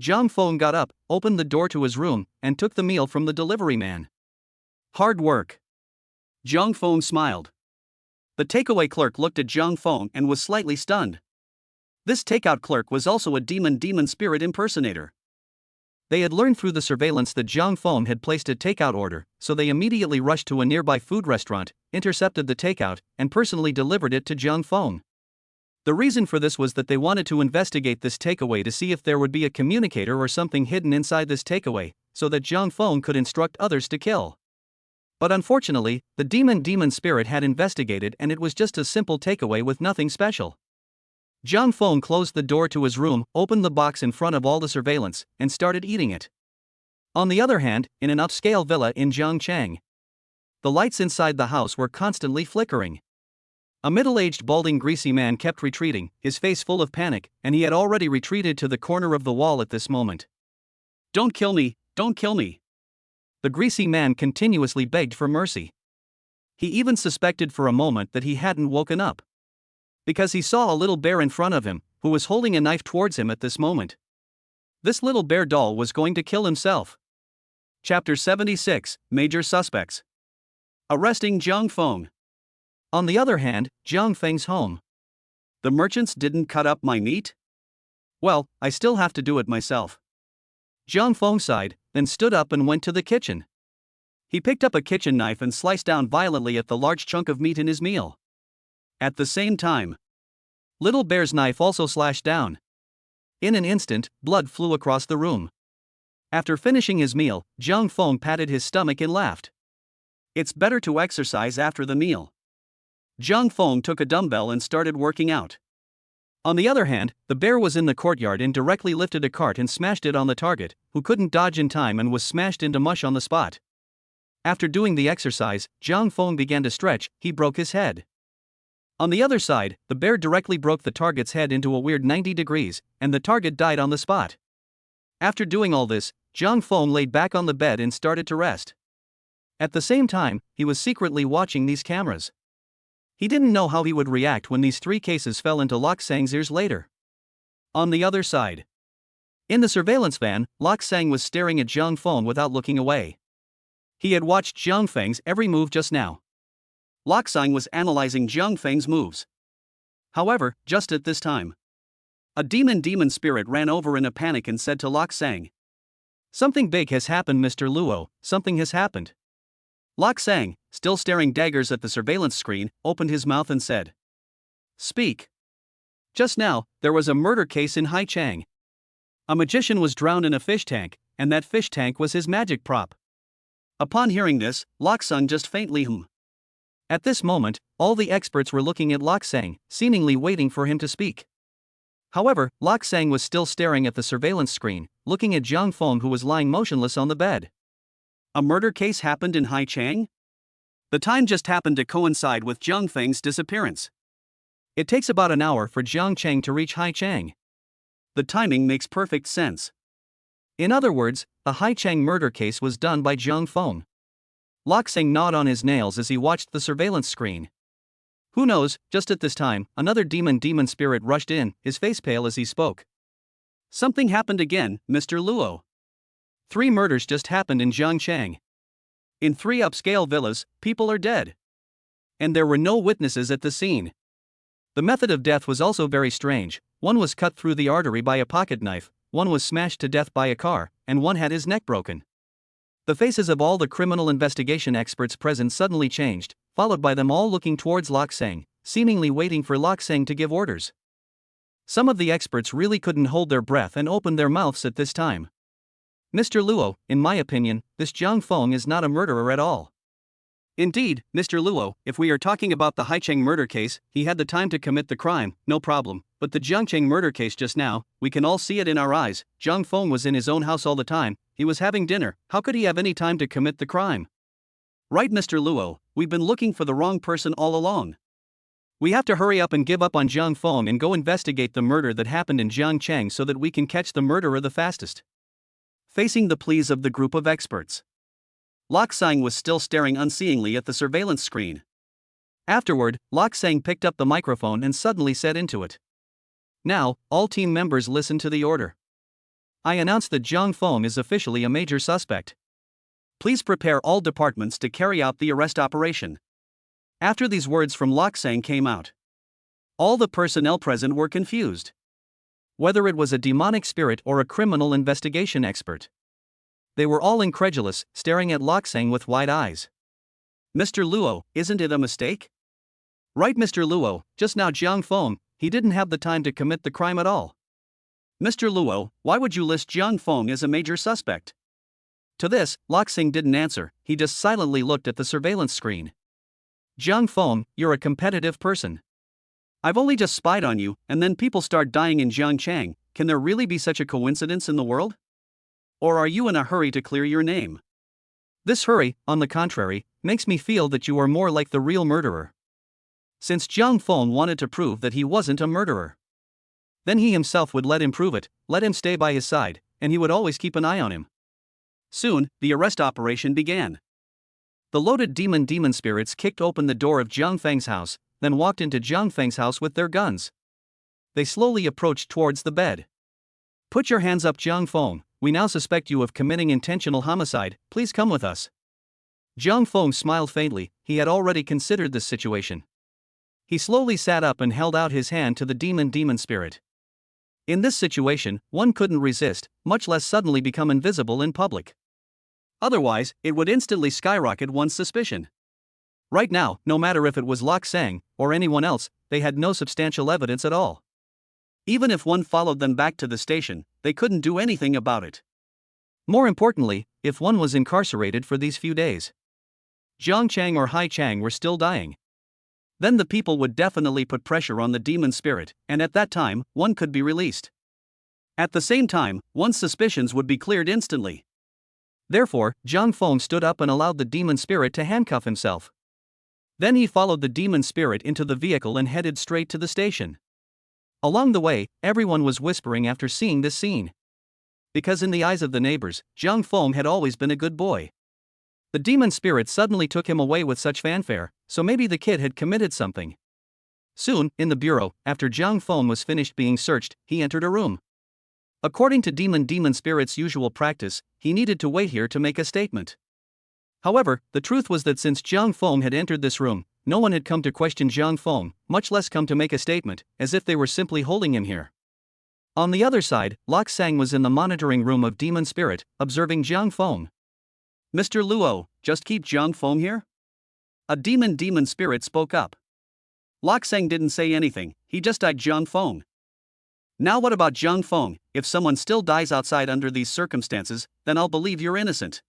Zhang Feng got up, opened the door to his room, and took the meal from the delivery man. Hard work. Zhang Feng smiled. The takeaway clerk looked at Zhang Feng and was slightly stunned. This takeout clerk was also a demon spirit impersonator. They had learned through the surveillance that Zhang Feng had placed a takeout order, so they immediately rushed to a nearby food restaurant, intercepted the takeout, and personally delivered it to Zhang Feng. The reason for this was that they wanted to investigate this takeaway to see if there would be a communicator or something hidden inside this takeaway, so that Zhang Feng could instruct others to kill. But unfortunately, the demon spirit had investigated and it was just a simple takeaway with nothing special. Zhang Feng closed the door to his room, opened the box in front of all the surveillance, and started eating it. On the other hand, in an upscale villa in Zhangcheng, the lights inside the house were constantly flickering. A middle-aged balding greasy man kept retreating, his face full of panic, and he had already retreated to the corner of the wall at this moment. "Don't kill me, don't kill me." The greasy man continuously begged for mercy. He even suspected for a moment that he hadn't woken up, because he saw a little bear in front of him, who was holding a knife towards him at this moment. This little bear doll was going to kill himself. Chapter 76, Major Suspects. Arresting Zhang Feng. On the other hand, Zhang Feng's home. The merchants didn't cut up my meat? Well, I still have to do it myself. Zhang Feng sighed, then stood up and went to the kitchen. He picked up a kitchen knife and sliced down violently at the large chunk of meat in his meal. At the same time, Little Bear's knife also slashed down. In an instant, blood flew across the room. After finishing his meal, Zhang Feng patted his stomach and laughed. It's better to exercise after the meal. Zhang Feng took a dumbbell and started working out. On the other hand, the bear was in the courtyard and directly lifted a cart and smashed it on the target, who couldn't dodge in time and was smashed into mush on the spot. After doing the exercise, Zhang Feng began to stretch, he broke his head. On the other side, the bear directly broke the target's head into a weird 90 degrees, and the target died on the spot. After doing all this, Zhang Feng laid back on the bed and started to rest. At the same time, he was secretly watching these cameras. He didn't know how he would react when these three cases fell into Lok Sang's ears later. On the other side, in the surveillance van, Lok Sang was staring at Zhang Feng without looking away. He had watched Zhang Feng's every move just now. Lok Sang was analyzing Zhang Feng's moves. However, just at this time, a demon spirit ran over in a panic and said to Lok Sang, "Something big has happened, Mr. Luo, something has happened." Lok Sang, still staring daggers at the surveillance screen, opened his mouth and said, "Speak." Just now, there was a murder case in Haichang. A magician was drowned in a fish tank, and that fish tank was his magic prop. Upon hearing this, Lok Sang just faintly hummed. At this moment, all the experts were looking at Lok Sang, seemingly waiting for him to speak. However, Lok Sang was still staring at the surveillance screen, looking at Zhang Feng, who was lying motionless on the bed. A murder case happened in Haichang? The time just happened to coincide with Zhang Feng's disappearance. It takes about an hour for Zhang Cheng to reach Haichang. The timing makes perfect sense. In other words, the Haichang murder case was done by Zhang Feng. Lok Sang gnawed on his nails as he watched the surveillance screen. Who knows, just at this time, another demon spirit rushed in, his face pale as he spoke. "Something happened again, Mr. Luo. 3 murders just happened in Zhangcheng. In 3 upscale villas, people are dead. And there were no witnesses at the scene. The method of death was also very strange. One was cut through the artery by a pocket knife, one was smashed to death by a car, and one had his neck broken." The faces of all the criminal investigation experts present suddenly changed, followed by them all looking towards Lok Sang, seemingly waiting for Lok Sang to give orders. Some of the experts really couldn't hold their breath and opened their mouths at this time. "Mr. Luo, in my opinion, this Zhang Feng is not a murderer at all." "Indeed, Mr. Luo, if we are talking about the Haicheng murder case, he had the time to commit the crime, no problem. But the Zhangcheng murder case just now, we can all see it in our eyes. Zhang Feng was in his own house all the time, he was having dinner, how could he have any time to commit the crime?" "Right, Mr. Luo, we've been looking for the wrong person all along. We have to hurry up and give up on Zhang Feng and go investigate the murder that happened in Zhangcheng so that we can catch the murderer the fastest." Facing the pleas of the group of experts, Lok Sang was still staring unseeingly at the surveillance screen. Afterward, Lok Sang picked up the microphone and suddenly said into it, "Now, all team members listen to the order. I announce that Zhang Feng is officially a major suspect. Please prepare all departments to carry out the arrest operation." After these words from Lok Sang came out, all the personnel present were confused. Whether it was a demonic spirit or a criminal investigation expert, They were all incredulous, staring at Loksang with wide eyes. Mr. Luo, isn't it a mistake? Right, Mr. Luo, just now Jiang Feng, he didn't have the time to commit the crime at all. Mr. Luo, why would you list Jiang Feng as a major suspect? To this, Loksang didn't answer, he just silently looked at the surveillance screen. Jiang Feng, you're a competitive person. I've only just spied on you, and then people start dying in Jiangchang. Can there really be such a coincidence in the world? Or are you in a hurry to clear your name? This hurry, on the contrary, makes me feel that you are more like the real murderer. Since Jiang Feng wanted to prove that he wasn't a murderer, then he himself would let him prove it, let him stay by his side, and he would always keep an eye on him. Soon, the arrest operation began. The loaded demon spirits kicked open the door of Jiang Feng's house, then walked into Jiang Feng's house with their guns. They slowly approached towards the bed. Put your hands up, Jiang Feng, we now suspect you of committing intentional homicide, please come with us. Jiang Feng smiled faintly, he had already considered this situation. He slowly sat up and held out his hand to the demon spirit. In this situation, one couldn't resist, much less suddenly become invisible in public. Otherwise, it would instantly skyrocket one's suspicion. Right now, no matter if it was Loksang or anyone else, they had no substantial evidence at all. Even if one followed them back to the station, they couldn't do anything about it. More importantly, if one was incarcerated for these few days, Jiangchang or Haichang were still dying, then the people would definitely put pressure on the demon spirit, and at that time, one could be released. At the same time, one's suspicions would be cleared instantly. Therefore, Jiang Feng stood up and allowed the demon spirit to handcuff himself. Then he followed the demon spirit into the vehicle and headed straight to the station. Along the way, everyone was whispering after seeing this scene. Because in the eyes of the neighbors, Jiang Feng had always been a good boy. The demon spirit suddenly took him away with such fanfare, so maybe the kid had committed something. Soon, in the bureau, after Jiang Feng was finished being searched, he entered a room. According to demon spirit's usual practice, he needed to wait here to make a statement. However, the truth was that since Jiang Feng had entered this room, no one had come to question Jiang Feng, much less come to make a statement, as if they were simply holding him here. On the other side, Loksang was in the monitoring room of demon spirit, observing Jiang Feng. Mr. Luo, just keep Jiang Feng here? A demon spirit spoke up. Loksang didn't say anything, he just eyed Jiang Feng. Now what about Jiang Feng? If someone still dies outside under these circumstances, then I'll believe you're innocent.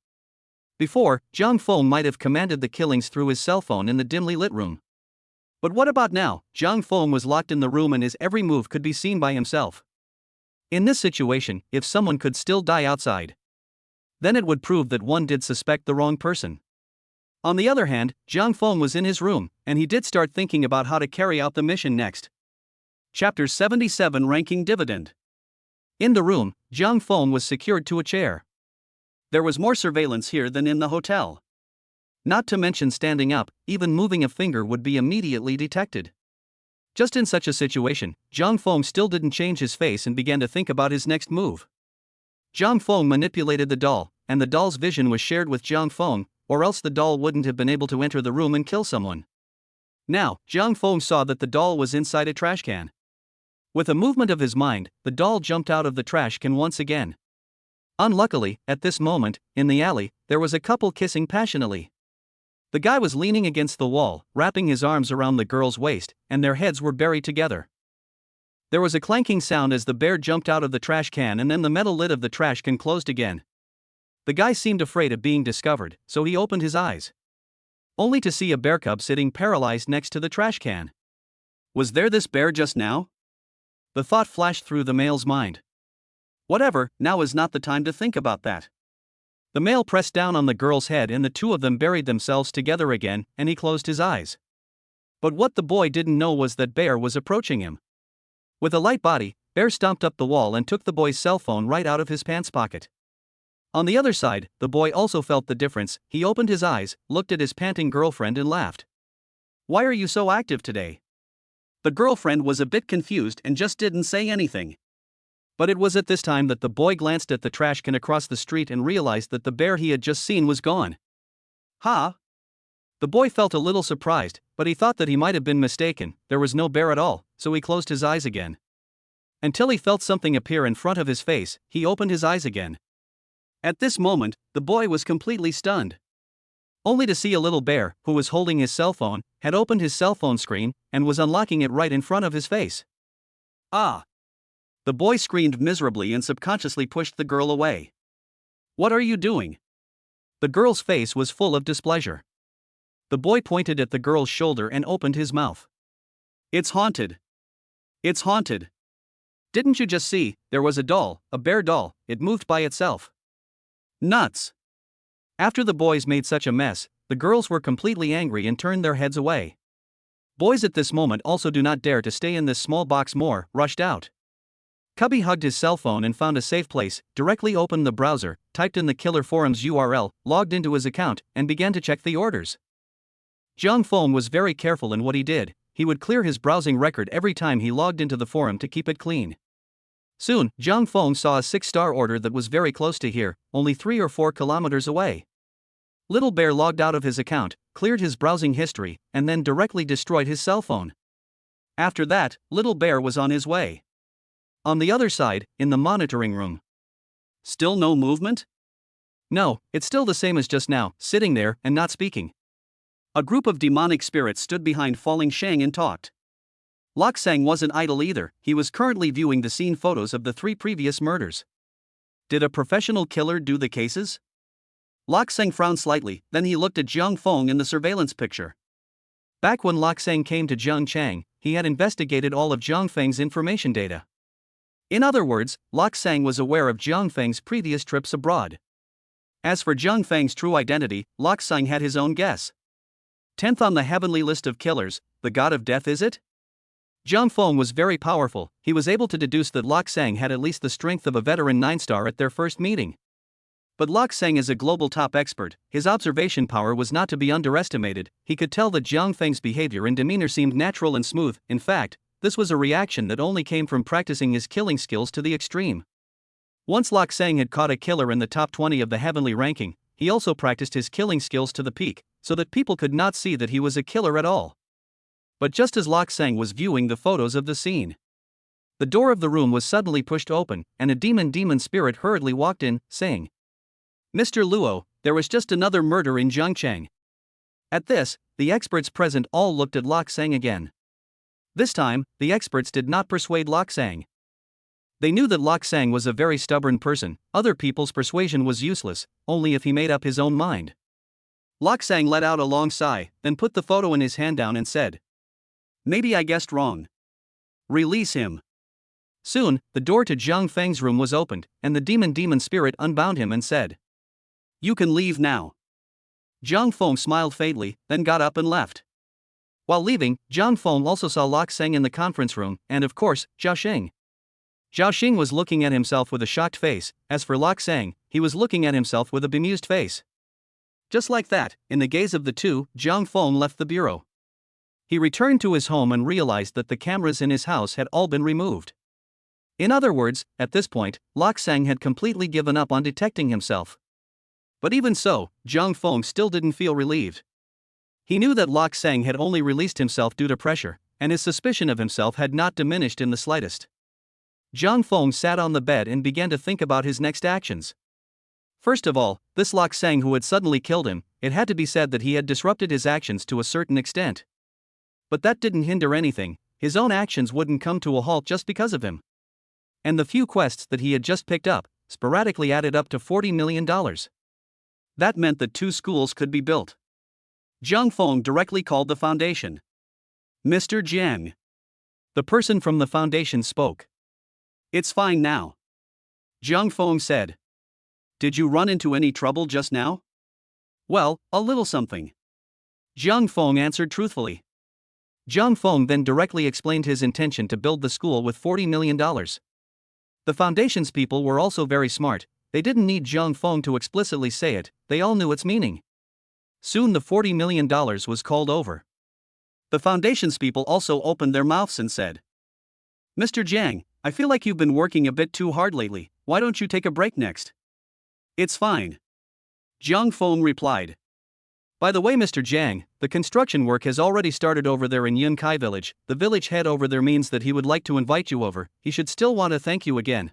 Before, Jiang Feng might have commanded the killings through his cell phone in the dimly lit room. But what about now? Jiang Feng was locked in the room and his every move could be seen by himself. In this situation, if someone could still die outside, then it would prove that one did suspect the wrong person. On the other hand, Jiang Feng was in his room, and he did start thinking about how to carry out the mission next. Chapter 77 Ranking Dividend. In the room, Jiang Feng was secured to a chair. There was more surveillance here than in the hotel. Not to mention standing up, even moving a finger would be immediately detected. Just in such a situation, Jiang Feng still didn't change his face and began to think about his next move. Jiang Feng manipulated the doll, and the doll's vision was shared with Jiang Feng, or else the doll wouldn't have been able to enter the room and kill someone. Now, Jiang Feng saw that the doll was inside a trash can. With a movement of his mind, the doll jumped out of the trash can once again. Unluckily, at this moment, in the alley, there was a couple kissing passionately. The guy was leaning against the wall, wrapping his arms around the girl's waist, and their heads were buried together. There was a clanking sound as the bear jumped out of the trash can, and then the metal lid of the trash can closed again. The guy seemed afraid of being discovered, so he opened his eyes, only to see a bear cub sitting paralyzed next to the trash can. Was there this bear just now? The thought flashed through the male's mind. Whatever, now is not the time to think about that. The male pressed down on the girl's head and the two of them buried themselves together again, and he closed his eyes. But what the boy didn't know was that Bear was approaching him. With a light body, Bear stomped up the wall and took the boy's cell phone right out of his pants pocket. On the other side, the boy also felt the difference. He opened his eyes, looked at his panting girlfriend and laughed. "Why are you so active today?" The girlfriend was a bit confused and just didn't say anything. But it was at this time that the boy glanced at the trash can across the street and realized that the bear he had just seen was gone. "Huh?" The boy felt a little surprised, but he thought that he might have been mistaken. There was no bear at all, so he closed his eyes again. Until he felt something appear in front of his face, he opened his eyes again. At this moment, the boy was completely stunned. Only to see a little bear, who was holding his cell phone, had opened his cell phone screen and was unlocking it right in front of his face. Ah! The boy screamed miserably and subconsciously pushed the girl away. What are you doing? The girl's face was full of displeasure. The boy pointed at the girl's shoulder and opened his mouth. It's haunted. It's haunted. Didn't you just see, there was a doll, a bear doll, it moved by itself. Nuts. After the boys made such a mess, the girls were completely angry and turned their heads away. Boys at this moment also do not dare to stay in this small box more, rushed out. Cubby hugged his cell phone and found a safe place, directly opened the browser, typed in the killer forum's URL, logged into his account, and began to check the orders. Jiang Feng was very careful in what he did. He would clear his browsing record every time he logged into the forum to keep it clean. Soon, Jiang Feng saw a 6-star order that was very close to here, only 3 or 4 kilometers away. Little Bear logged out of his account, cleared his browsing history, and then directly destroyed his cell phone. After that, Little Bear was on his way. On the other side, in the monitoring room. Still no movement? No, it's still the same as just now, sitting there and not speaking. A group of demonic spirits stood behind Falling Shang and talked. Lok Sang wasn't idle either, he was currently viewing the scene photos of the 3 previous murders. Did a professional killer do the cases? Lok Sang frowned slightly, then he looked at Jiang Feng in the surveillance picture. Back when Lok Sang came to Jiang Chang, he had investigated all of Jiang Feng's information data. In other words, Lok Sang was aware of Jiang Feng's previous trips abroad. As for Jiang Feng's true identity, Lok Sang had his own guess. 10th on the heavenly list of killers, the god of death, is it? Jiang Feng was very powerful, he was able to deduce that Lok Sang had at least the strength of a veteran 9-star at their first meeting. But Lok Sang is a global top expert, his observation power was not to be underestimated, he could tell that Jiang Feng's behavior and demeanor seemed natural and smooth. In fact, this was a reaction that only came from practicing his killing skills to the extreme. Once Lok Sang had caught a killer in the top 20 of the heavenly ranking, he also practiced his killing skills to the peak, so that people could not see that he was a killer at all. But just as Lok Sang was viewing the photos of the scene, the door of the room was suddenly pushed open, and a demon spirit hurriedly walked in, saying, Mr. Luo, there was just another murder in Zhangchang. At this, the experts present all looked at Lok Sang again. This time, the experts did not persuade Lok Sang. They knew that Lok Sang was a very stubborn person, other people's persuasion was useless, only if he made up his own mind. Lok Sang let out a long sigh, then put the photo in his hand down and said, Maybe I guessed wrong. Release him. Soon, the door to Jiang Feng's room was opened, and the demon spirit unbound him and said, You can leave now. Jiang Feng smiled faintly, then got up and left. While leaving, Jiang Feng also saw Lok Sang in the conference room, and of course, Zhao Xing. Zhao Xing was looking at himself with a shocked face, as for Lok Sang, he was looking at himself with a bemused face. Just like that, in the gaze of the two, Jiang Feng left the bureau. He returned to his home and realized that the cameras in his house had all been removed. In other words, at this point, Lok Sang had completely given up on detecting himself. But even so, Jiang Feng still didn't feel relieved. He knew that Lok Sang had only released himself due to pressure, and his suspicion of himself had not diminished in the slightest. Jiang Feng sat on the bed and began to think about his next actions. First of all, this Lok Sang who had suddenly killed him, it had to be said that he had disrupted his actions to a certain extent. But that didn't hinder anything, his own actions wouldn't come to a halt just because of him. And the few quests that he had just picked up, sporadically added up to $40 million. That meant that 2 schools could be built. Jiang Feng directly called the foundation. Mr. Jiang. The person from the foundation spoke. It's fine now. Jiang Feng said. Did you run into any trouble just now? Well, a little something. Jiang Feng answered truthfully. Jiang Feng then directly explained his intention to build the school with $40 million. The foundation's people were also very smart, they didn't need Jiang Feng to explicitly say it, they all knew its meaning. Soon the $40 million was called over. The foundation's people also opened their mouths and said, Mr. Jiang, I feel like you've been working a bit too hard lately, why don't you take a break next? It's fine. Jiang Feng replied. By the way, Mr. Jiang, the construction work has already started over there in Yunkai village, the village head over there means that he would like to invite you over, he should still want to thank you again.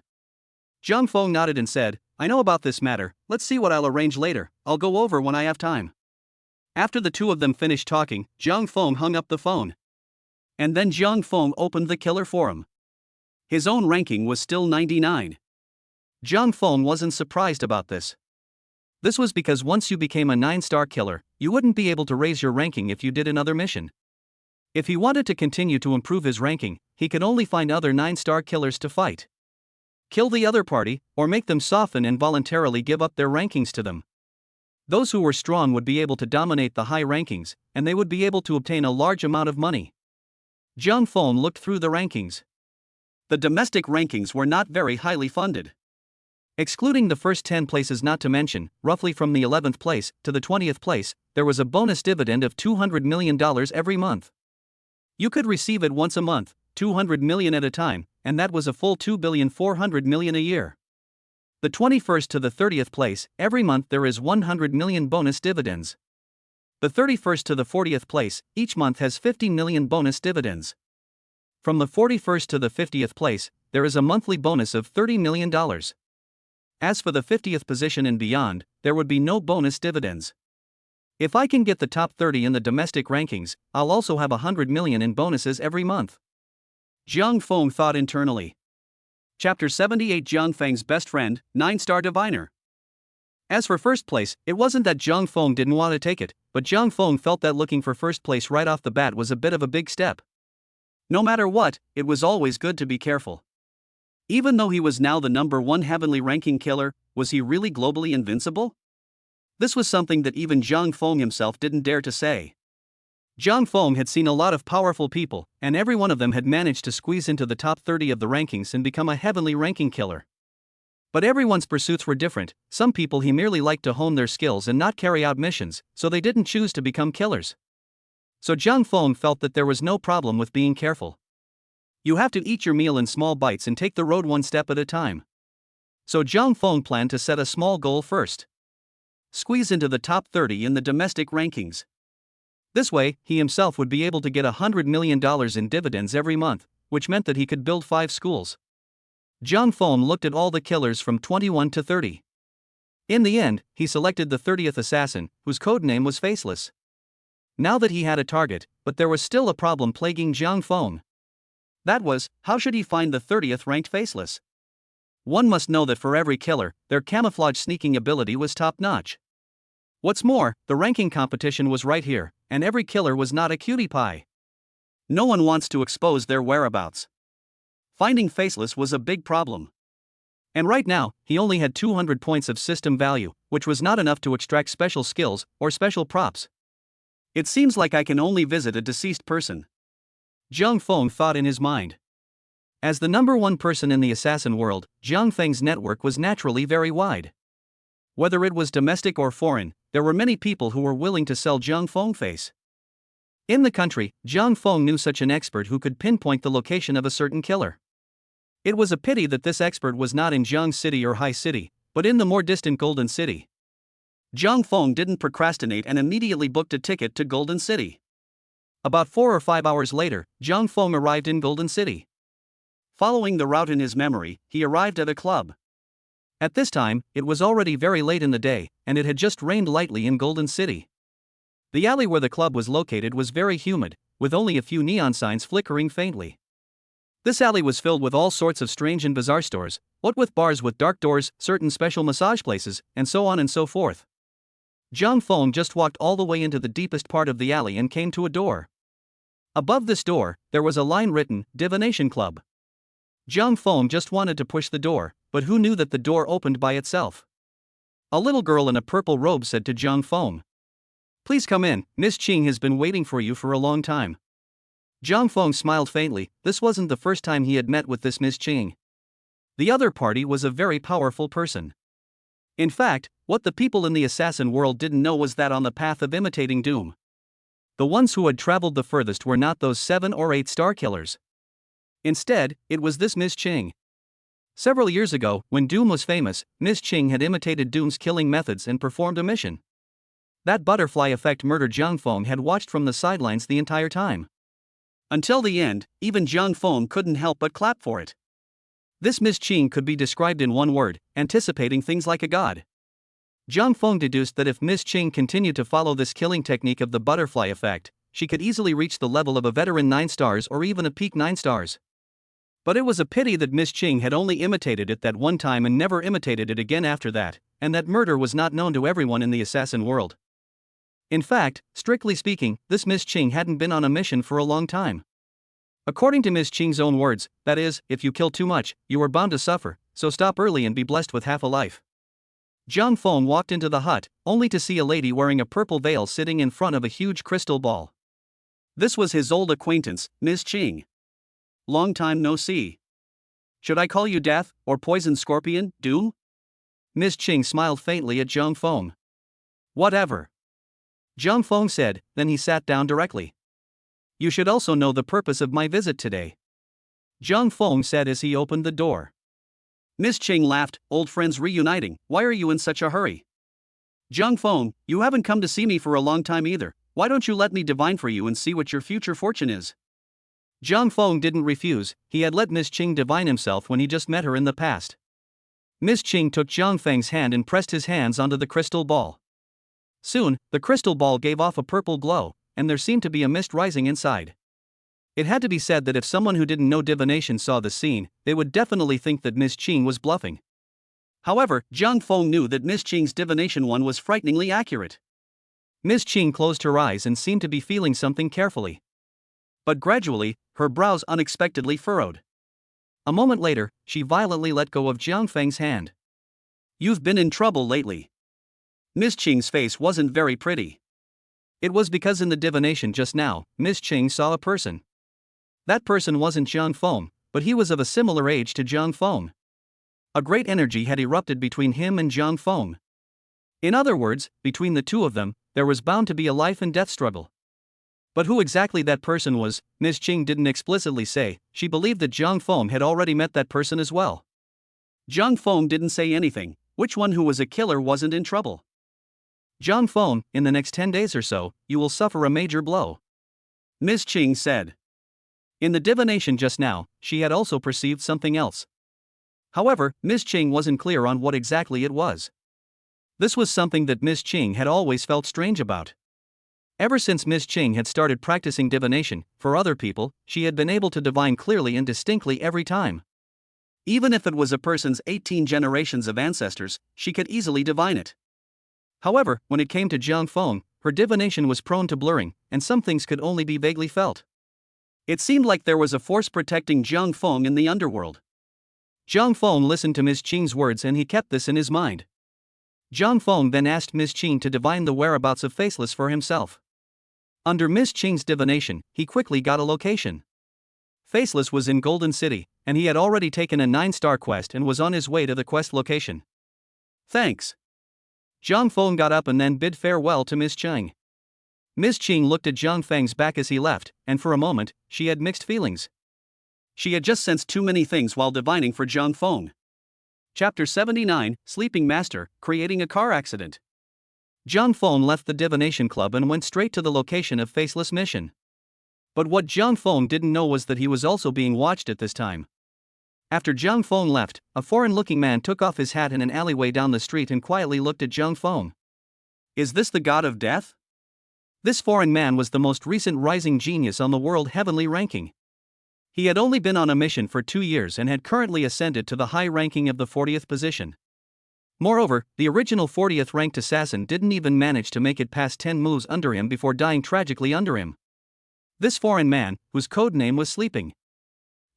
Jiang Feng nodded and said, I know about this matter, let's see what I'll arrange later, I'll go over when I have time. After the two of them finished talking, Zhang Feng hung up the phone. And then Zhang Feng opened the killer forum. His own ranking was still 99. Zhang Feng wasn't surprised about this. This was because once you became a 9-star killer, you wouldn't be able to raise your ranking if you did another mission. If he wanted to continue to improve his ranking, he could only find other 9-star killers to fight. Kill the other party, or make them soften and voluntarily give up their rankings to them. Those who were strong would be able to dominate the high rankings, and they would be able to obtain a large amount of money. Zhang Feng looked through the rankings. The domestic rankings were not very highly funded. Excluding the first 10 places, not to mention, roughly from the 11th place to the 20th place, there was a bonus dividend of $200 million every month. You could receive it once a month, 200 million at a time, and that was a full 2,400 million a year. The 21st to the 30th place, every month there is 100 million bonus dividends. The 31st to the 40th place, each month has 50 million bonus dividends. From the 41st to the 50th place, there is a monthly bonus of $30 million. As for the 50th position and beyond, there would be no bonus dividends. If I can get the top 30 in the domestic rankings, I'll also have 100 million in bonuses every month. Zhang Feng thought internally. Chapter 78: Zhang Feng's Best Friend, 9-Star Diviner. As for first place, it wasn't that Zhang Feng didn't want to take it, but Zhang Feng felt that looking for first place right off the bat was a bit of a big step. No matter what, it was always good to be careful. Even though he was now the number 1 heavenly ranking killer, was he really globally invincible? This was something that even Zhang Feng himself didn't dare to say. Zhang Feng had seen a lot of powerful people, and every one of them had managed to squeeze into the top 30 of the rankings and become a heavenly ranking killer. But everyone's pursuits were different. Some people he merely liked to hone their skills and not carry out missions, so they didn't choose to become killers. So Zhang Feng felt that there was no problem with being careful. You have to eat your meal in small bites and take the road one step at a time. So Zhang Feng planned to set a small goal first. Squeeze into the top 30 in the domestic rankings. This way, he himself would be able to get $100 million in dividends every month, which meant that he could build 5 schools. Zhang Feng looked at all the killers from 21 to 30. In the end, he selected the 30th assassin, whose codename was Faceless. Now that he had a target, but there was still a problem plaguing Zhang Feng. That was, how should he find the 30th ranked Faceless? One must know that for every killer, their camouflage sneaking ability was top-notch. What's more, the ranking competition was right here, and every killer was not a cutie pie. No one wants to expose their whereabouts. Finding Faceless was a big problem. And right now, he only had 200 points of system value, which was not enough to extract special skills or special props. It seems like I can only visit a deceased person. Zhang Feng thought in his mind. As the number 1 person in the assassin world, Zhang Feng's network was naturally very wide. Whether it was domestic or foreign, there were many people who were willing to sell Zhang Feng face. In the country, Zhang Feng knew such an expert who could pinpoint the location of a certain killer. It was a pity that this expert was not in Jiang City or Hai City, but in the more distant Golden City. Zhang Feng didn't procrastinate and immediately booked a ticket to Golden City. About 4 or 5 hours later, Zhang Feng arrived in Golden City. Following the route in his memory, he arrived at a club. At this time, it was already very late in the day, and it had just rained lightly in Golden City. The alley where the club was located was very humid, with only a few neon signs flickering faintly. This alley was filled with all sorts of strange and bizarre stores, what with bars with dark doors, certain special massage places, and so on and so forth. Zhang Feng just walked all the way into the deepest part of the alley and came to a door. Above this door, there was a line written, Divination Club. Zhang Feng just wanted to push the door, but who knew that the door opened by itself? A little girl in a purple robe said to Zhang Feng. Please come in, Miss Qing has been waiting for you for a long time. Zhang Feng smiled faintly. This wasn't the first time he had met with this Miss Qing. The other party was a very powerful person. In fact, what the people in the assassin world didn't know was that on the path of imitating doom, the ones who had traveled the furthest were not those 7 or 8 star killers. Instead, it was this Miss Qing. Several years ago, when Doom was famous, Miss Qing had imitated Doom's killing methods and performed a mission. That butterfly effect murder Zhang Feng had watched from the sidelines the entire time. Until the end, even Zhang Feng couldn't help but clap for it. This Miss Qing could be described in one word: anticipating things like a god. Zhang Feng deduced that if Miss Qing continued to follow this killing technique of the butterfly effect, she could easily reach the level of a veteran 9 stars or even a peak 9 stars. But it was a pity that Miss Qing had only imitated it that one time and never imitated it again after that, and that murder was not known to everyone in the assassin world. In fact, strictly speaking, this Miss Qing hadn't been on a mission for a long time. According to Miss Qing's own words, that is, if you kill too much, you are bound to suffer, so stop early and be blessed with half a life. Zhang Feng walked into the hut, only to see a lady wearing a purple veil sitting in front of a huge crystal ball. This was his old acquaintance, Miss Qing. Long time no see. Should I call you Death, or Poison Scorpion, Doom? Miss Qing smiled faintly at Zhang Feng. Whatever. Zhang Feng said, then he sat down directly. You should also know the purpose of my visit today. Zhang Feng said as he opened the door. Miss Qing laughed, old friends reuniting, why are you in such a hurry? Zhang Feng, you haven't come to see me for a long time either, why don't you let me divine for you and see what your future fortune is? Zhang Feng didn't refuse, he had let Miss Qing divine himself when he just met her in the past. Miss Qing took Zhang Feng's hand and pressed his hands onto the crystal ball. Soon, the crystal ball gave off a purple glow, and there seemed to be a mist rising inside. It had to be said that if someone who didn't know divination saw the scene, they would definitely think that Miss Qing was bluffing. However, Zhang Feng knew that Miss Qing's divination one was frighteningly accurate. Miss Qing closed her eyes and seemed to be feeling something carefully. But gradually, her brows unexpectedly furrowed. A moment later, she violently let go of Zhang Feng's hand. You've been in trouble lately. Miss Qing's face wasn't very pretty. It was because in the divination just now, Miss Qing saw a person. That person wasn't Zhang Feng, but he was of a similar age to Zhang Feng. A great energy had erupted between him and Zhang Feng. In other words, between the two of them, there was bound to be a life and death struggle. But who exactly that person was, Miss Qing didn't explicitly say. She believed that Zhang Feng had already met that person as well. Zhang Feng didn't say anything. Which one who was a killer wasn't in trouble? Zhang Feng, in the next 10 days or so, you will suffer a major blow. Miss Qing said. In the divination just now, she had also perceived something else. However, Miss Qing wasn't clear on what exactly it was. This was something that Miss Qing had always felt strange about. Ever since Miss Qing had started practicing divination, for other people, she had been able to divine clearly and distinctly every time. Even if it was a person's 18 generations of ancestors, she could easily divine it. However, when it came to Zhang Feng, her divination was prone to blurring, and some things could only be vaguely felt. It seemed like there was a force protecting Zhang Feng in the underworld. Zhang Feng listened to Miss Qing's words and he kept this in his mind. Zhang Feng then asked Miss Qing to divine the whereabouts of Faceless for himself. Under Miss Qing's divination, he quickly got a location. Faceless was in Golden City, and he had already taken a 9-star quest and was on his way to the quest location. Thanks. Zhang Feng got up and then bid farewell to Miss Qing. Miss Qing looked at Zhang Feng's back as he left, and for a moment, she had mixed feelings. She had just sensed too many things while divining for Zhang Feng. Chapter 79, Sleeping Master, Creating a Car Accident. Zhang Feng left the divination club and went straight to the location of Faceless' mission. But what Zhang Feng didn't know was that he was also being watched at this time. After Zhang Feng left, a foreign-looking man took off his hat in an alleyway down the street and quietly looked at Zhang Feng. Is this the god of death? This foreign man was the most recent rising genius on the world heavenly ranking. He had only been on a mission for 2 years and had currently ascended to the high ranking of the 40th position. Moreover, the original 40th ranked assassin didn't even manage to make it past 10 moves under him before dying tragically under him. This foreign man, whose code name was Sleeping.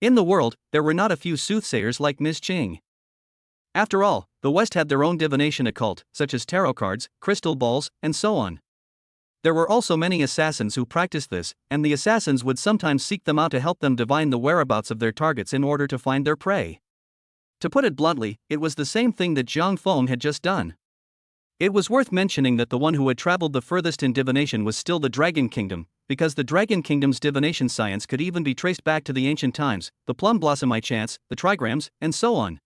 In the world, there were not a few soothsayers like Miss Qing. After all, the West had their own divination occult, such as tarot cards, crystal balls, and so on. There were also many assassins who practiced this, and the assassins would sometimes seek them out to help them divine the whereabouts of their targets in order to find their prey. To put it bluntly, it was the same thing that Zhang Feng had just done. It was worth mentioning that the one who had traveled the furthest in divination was still the Dragon Kingdom, because the Dragon Kingdom's divination science could even be traced back to the ancient times, the plum blossom eye chants, the trigrams, and so on.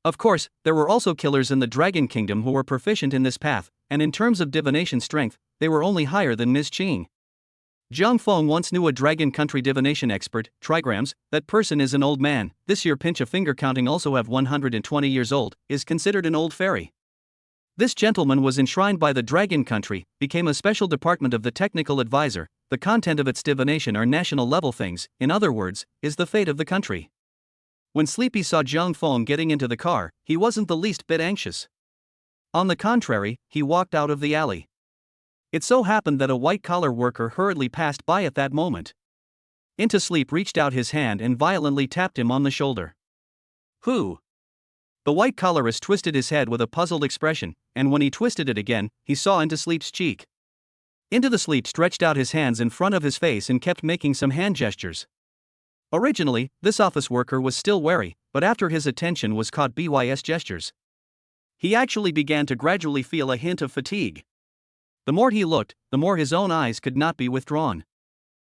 Of course, there were also killers in the Dragon Kingdom who were proficient in this path, and in terms of divination strength, they were only higher than Miss Qing. Jiang Feng once knew a dragon country divination expert, trigrams. That person is an old man. This year pinch a finger counting also have 120 years old, is considered an old fairy. This gentleman was enshrined by the dragon country, became a special department of the technical advisor. The content of its divination are national level things, in other words, is the fate of the country. When Sleepy saw Jiang Feng getting into the car, he wasn't the least bit anxious. On the contrary, he walked out of the alley. It so happened that a white-collar worker hurriedly passed by at that moment. Into Sleep reached out his hand and violently tapped him on the shoulder. Who? The white-collarist twisted his head with a puzzled expression, and when he twisted it again, he saw into Sleep's cheek. Into the Sleep stretched out his hands in front of his face and kept making some hand gestures. Originally, this office worker was still wary, but after his attention was caught BYS gestures, he actually began to gradually feel a hint of fatigue. The more he looked, the more his own eyes could not be withdrawn.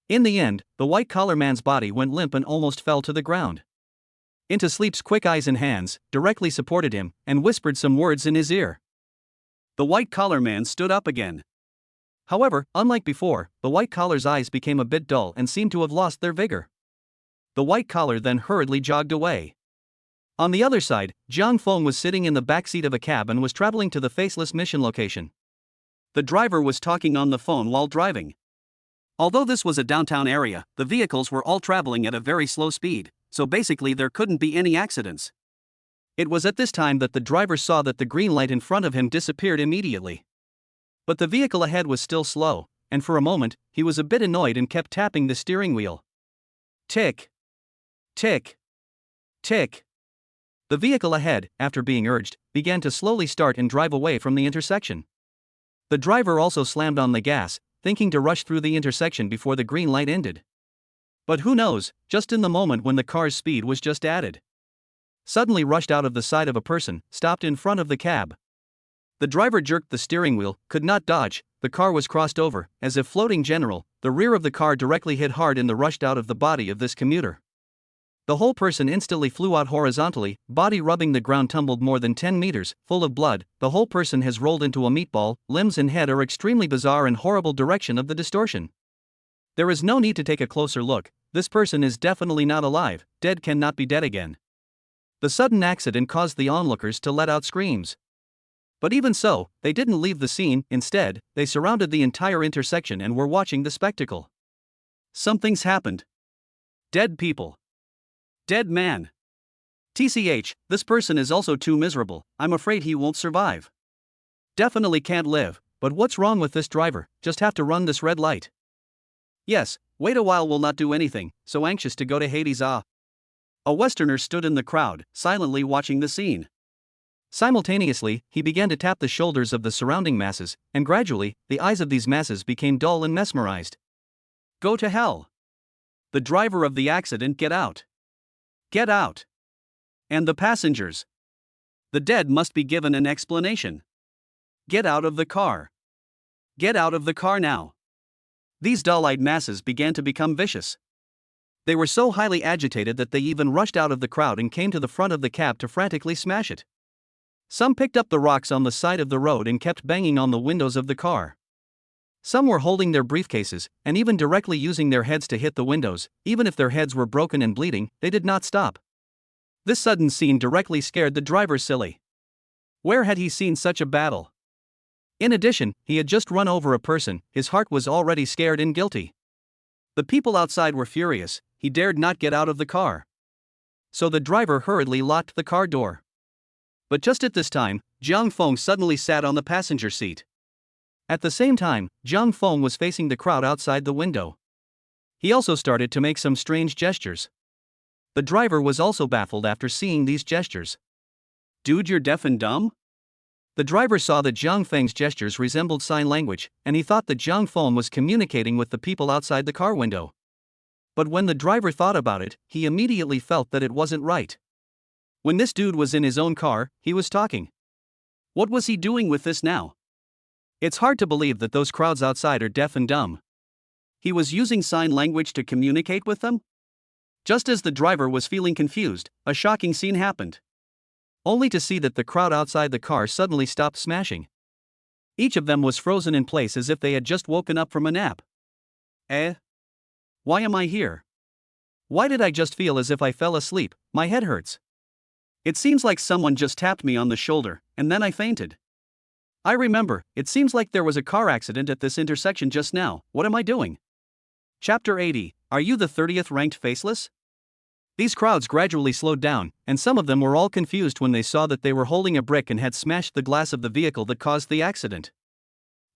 In the end, the white-collar man's body went limp and almost fell to the ground. Into Sleep's quick eyes and hands directly supported him and whispered some words in his ear. The white-collar man stood up again. However, unlike before, the white-collar's eyes became a bit dull and seemed to have lost their vigor. The white-collar then hurriedly jogged away. On the other side, Jiang Feng was sitting in the backseat of a cab and was traveling to the faceless mission location. The driver was talking on the phone while driving. Although this was a downtown area, the vehicles were all traveling at a very slow speed, so basically there couldn't be any accidents. It was at this time that the driver saw that the green light in front of him disappeared immediately. But the vehicle ahead was still slow, and for a moment, he was a bit annoyed and kept tapping the steering wheel. Tick. Tick. Tick. The vehicle ahead, after being urged, began to slowly start and drive away from the intersection. The driver also slammed on the gas, thinking to rush through the intersection before the green light ended. But who knows, just in the moment when the car's speed was just added, suddenly rushed out of the side of a person, stopped in front of the cab. The driver jerked the steering wheel, could not dodge, the car was crossed over, as if floating general, the rear of the car directly hit hard in the rushed out of the body of this commuter. The whole person instantly flew out horizontally, body rubbing the ground, tumbled more than 10 meters, full of blood. The whole person has rolled into a meatball, limbs and head are extremely bizarre and horrible direction of the distortion. There is no need to take a closer look, this person is definitely not alive, dead cannot be dead again. The sudden accident caused the onlookers to let out screams. But even so, they didn't leave the scene, instead, they surrounded the entire intersection and were watching the spectacle. Something's happened. Dead people. Dead man. TCH, this person is also too miserable, I'm afraid he won't survive. Definitely can't live, but what's wrong with this driver, just have to run this red light. Yes, wait a while will not do anything, so anxious to go to Hades ah. A Westerner stood in the crowd, silently watching the scene. Simultaneously, he began to tap the shoulders of the surrounding masses, and gradually, the eyes of these masses became dull and mesmerized. Go to hell. The driver of the accident, get out. Get out. And the passengers. The dead must be given an explanation. Get out of the car. Get out of the car now. These dull-eyed masses began to become vicious. They were so highly agitated that they even rushed out of the crowd and came to the front of the cab to frantically smash it. Some picked up the rocks on the side of the road and kept banging on the windows of the car. Some were holding their briefcases, and even directly using their heads to hit the windows. Even if their heads were broken and bleeding, they did not stop. This sudden scene directly scared the driver silly. Where had he seen such a battle? In addition, he had just run over a person, his heart was already scared and guilty. The people outside were furious, he dared not get out of the car. So the driver hurriedly locked the car door. But just at this time, Jiang Feng suddenly sat on the passenger seat. At the same time, Jiang Feng was facing the crowd outside the window. He also started to make some strange gestures. The driver was also baffled after seeing these gestures. Dude, you're deaf and dumb? The driver saw that Jiang Feng's gestures resembled sign language, and he thought that Jiang Feng was communicating with the people outside the car window. But when the driver thought about it, he immediately felt that it wasn't right. When this dude was in his own car, he was talking. What was he doing with this now? It's hard to believe that those crowds outside are deaf and dumb. He was using sign language to communicate with them? Just as the driver was feeling confused, a shocking scene happened. Only to see that the crowd outside the car suddenly stopped smashing. Each of them was frozen in place as if they had just woken up from a nap. Eh? Why am I here? Why did I just feel as if I fell asleep? My head hurts. It seems like someone just tapped me on the shoulder, and then I fainted. I remember, it seems like there was a car accident at this intersection just now. What am I doing? Chapter 80. Are you the 30th ranked faceless? These crowds gradually slowed down, and some of them were all confused when they saw that they were holding a brick and had smashed the glass of the vehicle that caused the accident.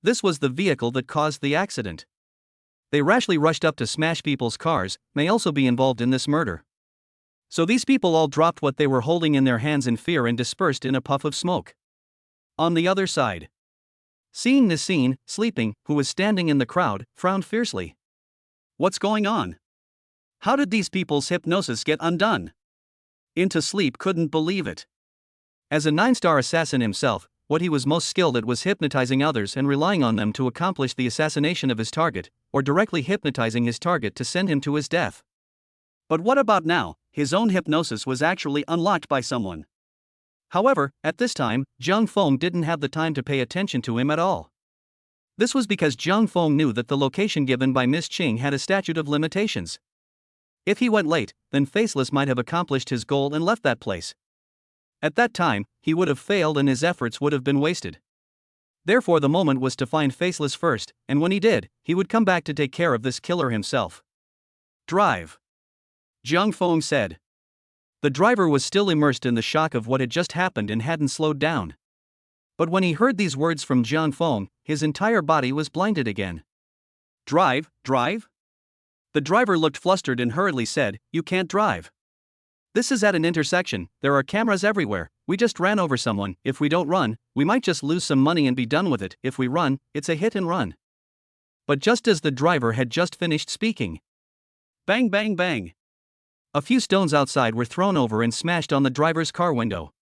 This was the vehicle that caused the accident. They rashly rushed up to smash people's cars, may also be involved in this murder. So these people all dropped what they were holding in their hands in fear and dispersed in a puff of smoke. On the other side, seeing the scene, sleeping, who was standing in the crowd, frowned fiercely. What's going on? How did these people's hypnosis get undone? Into sleep couldn't believe it. As a 9-star assassin himself, what he was most skilled at was hypnotizing others and relying on them to accomplish the assassination of his target, or directly hypnotizing his target to send him to his death. But what about now? His own hypnosis was actually unlocked by someone. However, at this time, Zhang Feng didn't have the time to pay attention to him at all. This was because Zhang Feng knew that the location given by Miss Qing had a statute of limitations. If he went late, then Faceless might have accomplished his goal and left that place. At that time, he would have failed and his efforts would have been wasted. Therefore, the moment was to find Faceless first, and when he did, he would come back to take care of this killer himself. Drive. Zhang Feng said. The driver was still immersed in the shock of what had just happened and hadn't slowed down. But when he heard these words from Zhang Feng, his entire body was blinded again. Drive, drive? The driver looked flustered and hurriedly said, "You can't drive. This is at an intersection, there are cameras everywhere, we just ran over someone, if we don't run, we might just lose some money and be done with it, if we run, it's a hit and run." But just as the driver had just finished speaking, bang bang bang! A few stones outside were thrown over and smashed on the driver's car window.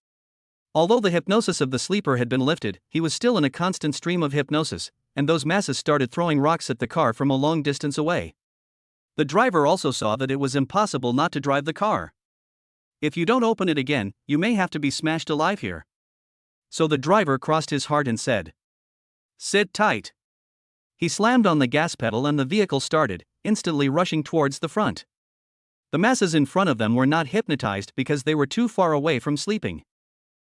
Although the hypnosis of the sleeper had been lifted, he was still in a constant stream of hypnosis, and those masses started throwing rocks at the car from a long distance away. The driver also saw that it was impossible not to drive the car. If you don't open it again, you may have to be smashed alive here. So the driver crossed his heart and said, "Sit tight." He slammed on the gas pedal and the vehicle started, instantly rushing towards the front. The masses in front of them were not hypnotized because they were too far away from sleeping.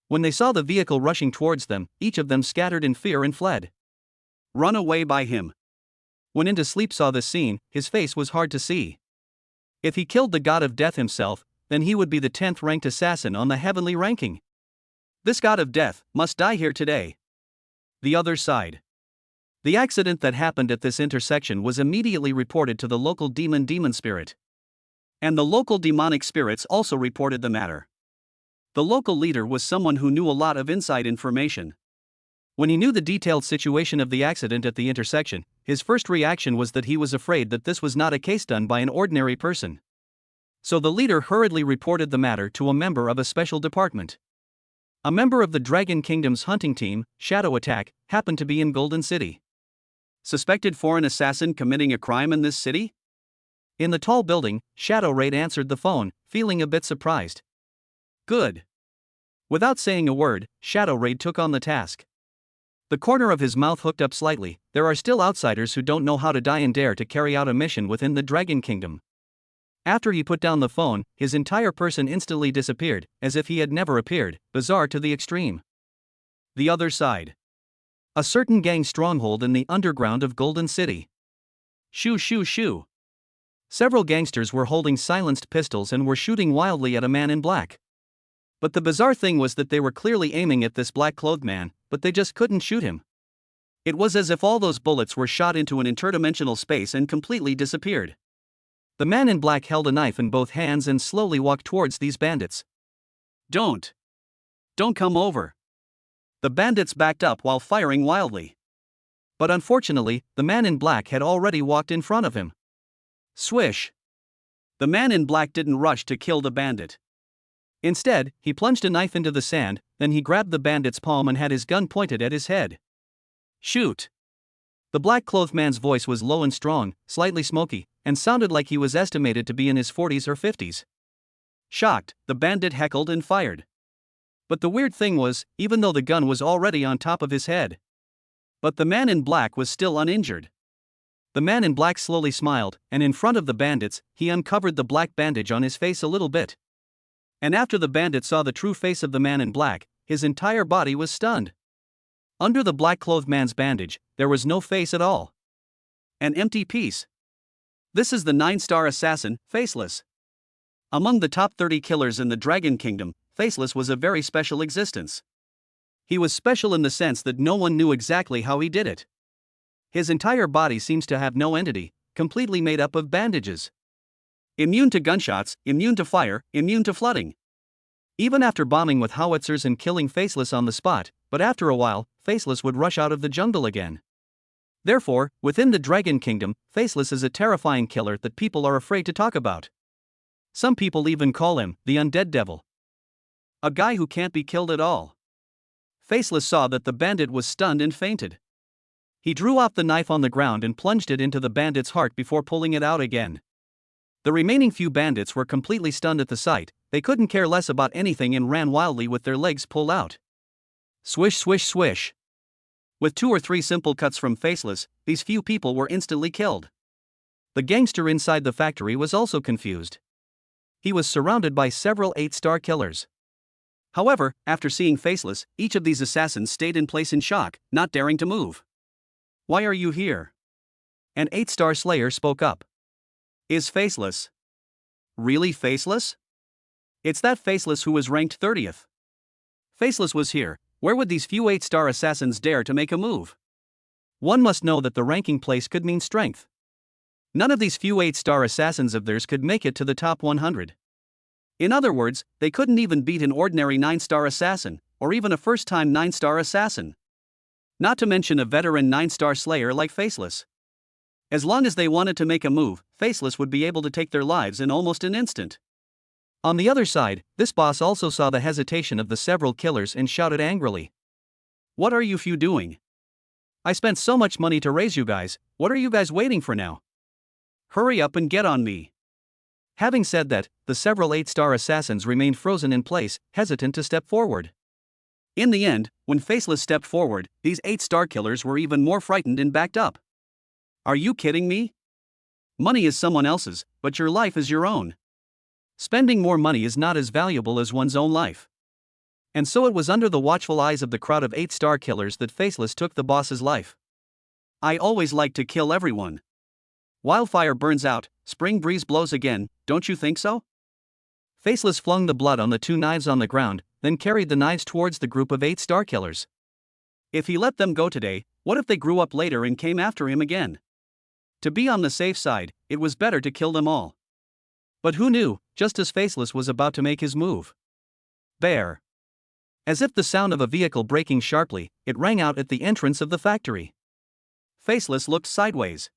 When they saw the vehicle rushing towards them, each of them scattered in fear and fled. Run away by him. When Into Sleep saw this scene, his face was hard to see. If he killed the god of death himself, then he would be the 10th ranked assassin on the heavenly ranking. This god of death must die here today. The other side. The accident that happened at this intersection was immediately reported to the local demon spirit. And the local demonic spirits also reported the matter. The local leader was someone who knew a lot of inside information. When he knew the detailed situation of the accident at the intersection, his first reaction was that he was afraid that this was not a case done by an ordinary person. So the leader hurriedly reported the matter to a member of a special department. A member of the Dragon Kingdom's hunting team, Shadow Attack, happened to be in Golden City. Suspected foreign assassin committing a crime in this city? In the tall building, Shadow Raid answered the phone, feeling a bit surprised. Good. Without saying a word, Shadow Raid took on the task. The corner of his mouth hooked up slightly. There are still outsiders who don't know how to die and dare to carry out a mission within the Dragon Kingdom. After he put down the phone, his entire person instantly disappeared, as if he had never appeared, bizarre to the extreme. The other side. A certain gang stronghold in the underground of Golden City. Shoo shoo shoo. Several gangsters were holding silenced pistols and were shooting wildly at a man in black. But the bizarre thing was that they were clearly aiming at this black-clothed man, but they just couldn't shoot him. It was as if all those bullets were shot into an interdimensional space and completely disappeared. The man in black held a knife in both hands and slowly walked towards these bandits. Don't come over. The bandits backed up while firing wildly. But unfortunately, the man in black had already walked in front of him. Swish. The man in black didn't rush to kill the bandit. Instead, he plunged a knife into the sand, then he grabbed the bandit's palm and had his gun pointed at his head. Shoot. The black-clothed man's voice was low and strong, slightly smoky, and sounded like he was estimated to be in his 40s or 50s. Shocked, the bandit heckled and fired. But the weird thing was, even though the gun was already on top of his head, but the man in black was still uninjured. The man in black slowly smiled, and in front of the bandits, he uncovered the black bandage on his face a little bit. And after the bandit saw the true face of the man in black, his entire body was stunned. Under the black-clothed man's bandage, there was no face at all. An empty piece. This is the 9-star assassin, Faceless. Among the top 30 killers in the Dragon Kingdom, Faceless was a very special existence. He was special in the sense that no one knew exactly how he did it. His entire body seems to have no entity, completely made up of bandages. Immune to gunshots, immune to fire, immune to flooding. Even after bombing with howitzers and killing Faceless on the spot, but after a while, Faceless would rush out of the jungle again. Therefore, within the Dragon Kingdom, Faceless is a terrifying killer that people are afraid to talk about. Some people even call him the Undead Devil. A guy who can't be killed at all. Faceless saw that the bandit was stunned and fainted. He drew out the knife on the ground and plunged it into the bandit's heart before pulling it out again. The remaining few bandits were completely stunned at the sight. They couldn't care less about anything and ran wildly with their legs pulled out. Swish, swish, swish. With 2 or 3 simple cuts from Faceless, these few people were instantly killed. The gangster inside the factory was also confused. He was surrounded by several 8-star killers. However, after seeing Faceless, each of these assassins stayed in place in shock, not daring to move. Why are you here? An 8-star slayer spoke up. Is Faceless really Faceless? It's that Faceless who was ranked 30th. Faceless was here. Where would these few 8-star assassins dare to make a move? One must know that the ranking place could mean strength. None of these few 8-star assassins of theirs could make it to the top 100. In other words, they couldn't even beat an ordinary 9-star assassin, or even a first-time 9-star assassin. Not to mention a veteran 9-star slayer like Faceless. As long as they wanted to make a move, Faceless would be able to take their lives in almost an instant. On the other side, this boss also saw the hesitation of the several killers and shouted angrily. What are you few doing? I spent so much money to raise you guys, what are you guys waiting for now? Hurry up and get on me. Having said that, the several 8-star assassins remained frozen in place, hesitant to step forward. In the end, when Faceless stepped forward, these 8-star killers were even more frightened and backed up. Are you kidding me? Money is someone else's, but your life is your own. Spending more money is not as valuable as one's own life. And so it was under the watchful eyes of the crowd of 8-star killers that Faceless took the boss's life. I always like to kill everyone. Wildfire burns out, spring breeze blows again, don't you think so? Faceless flung the blood on the 2 knives on the ground, then carried the knives towards the group of 8-star killers. If he let them go today, what if they grew up later and came after him again? To be on the safe side, it was better to kill them all. But who knew, just as Faceless was about to make his move. Bear. As if the sound of a vehicle braking sharply, it rang out at the entrance of the factory. Faceless looked sideways.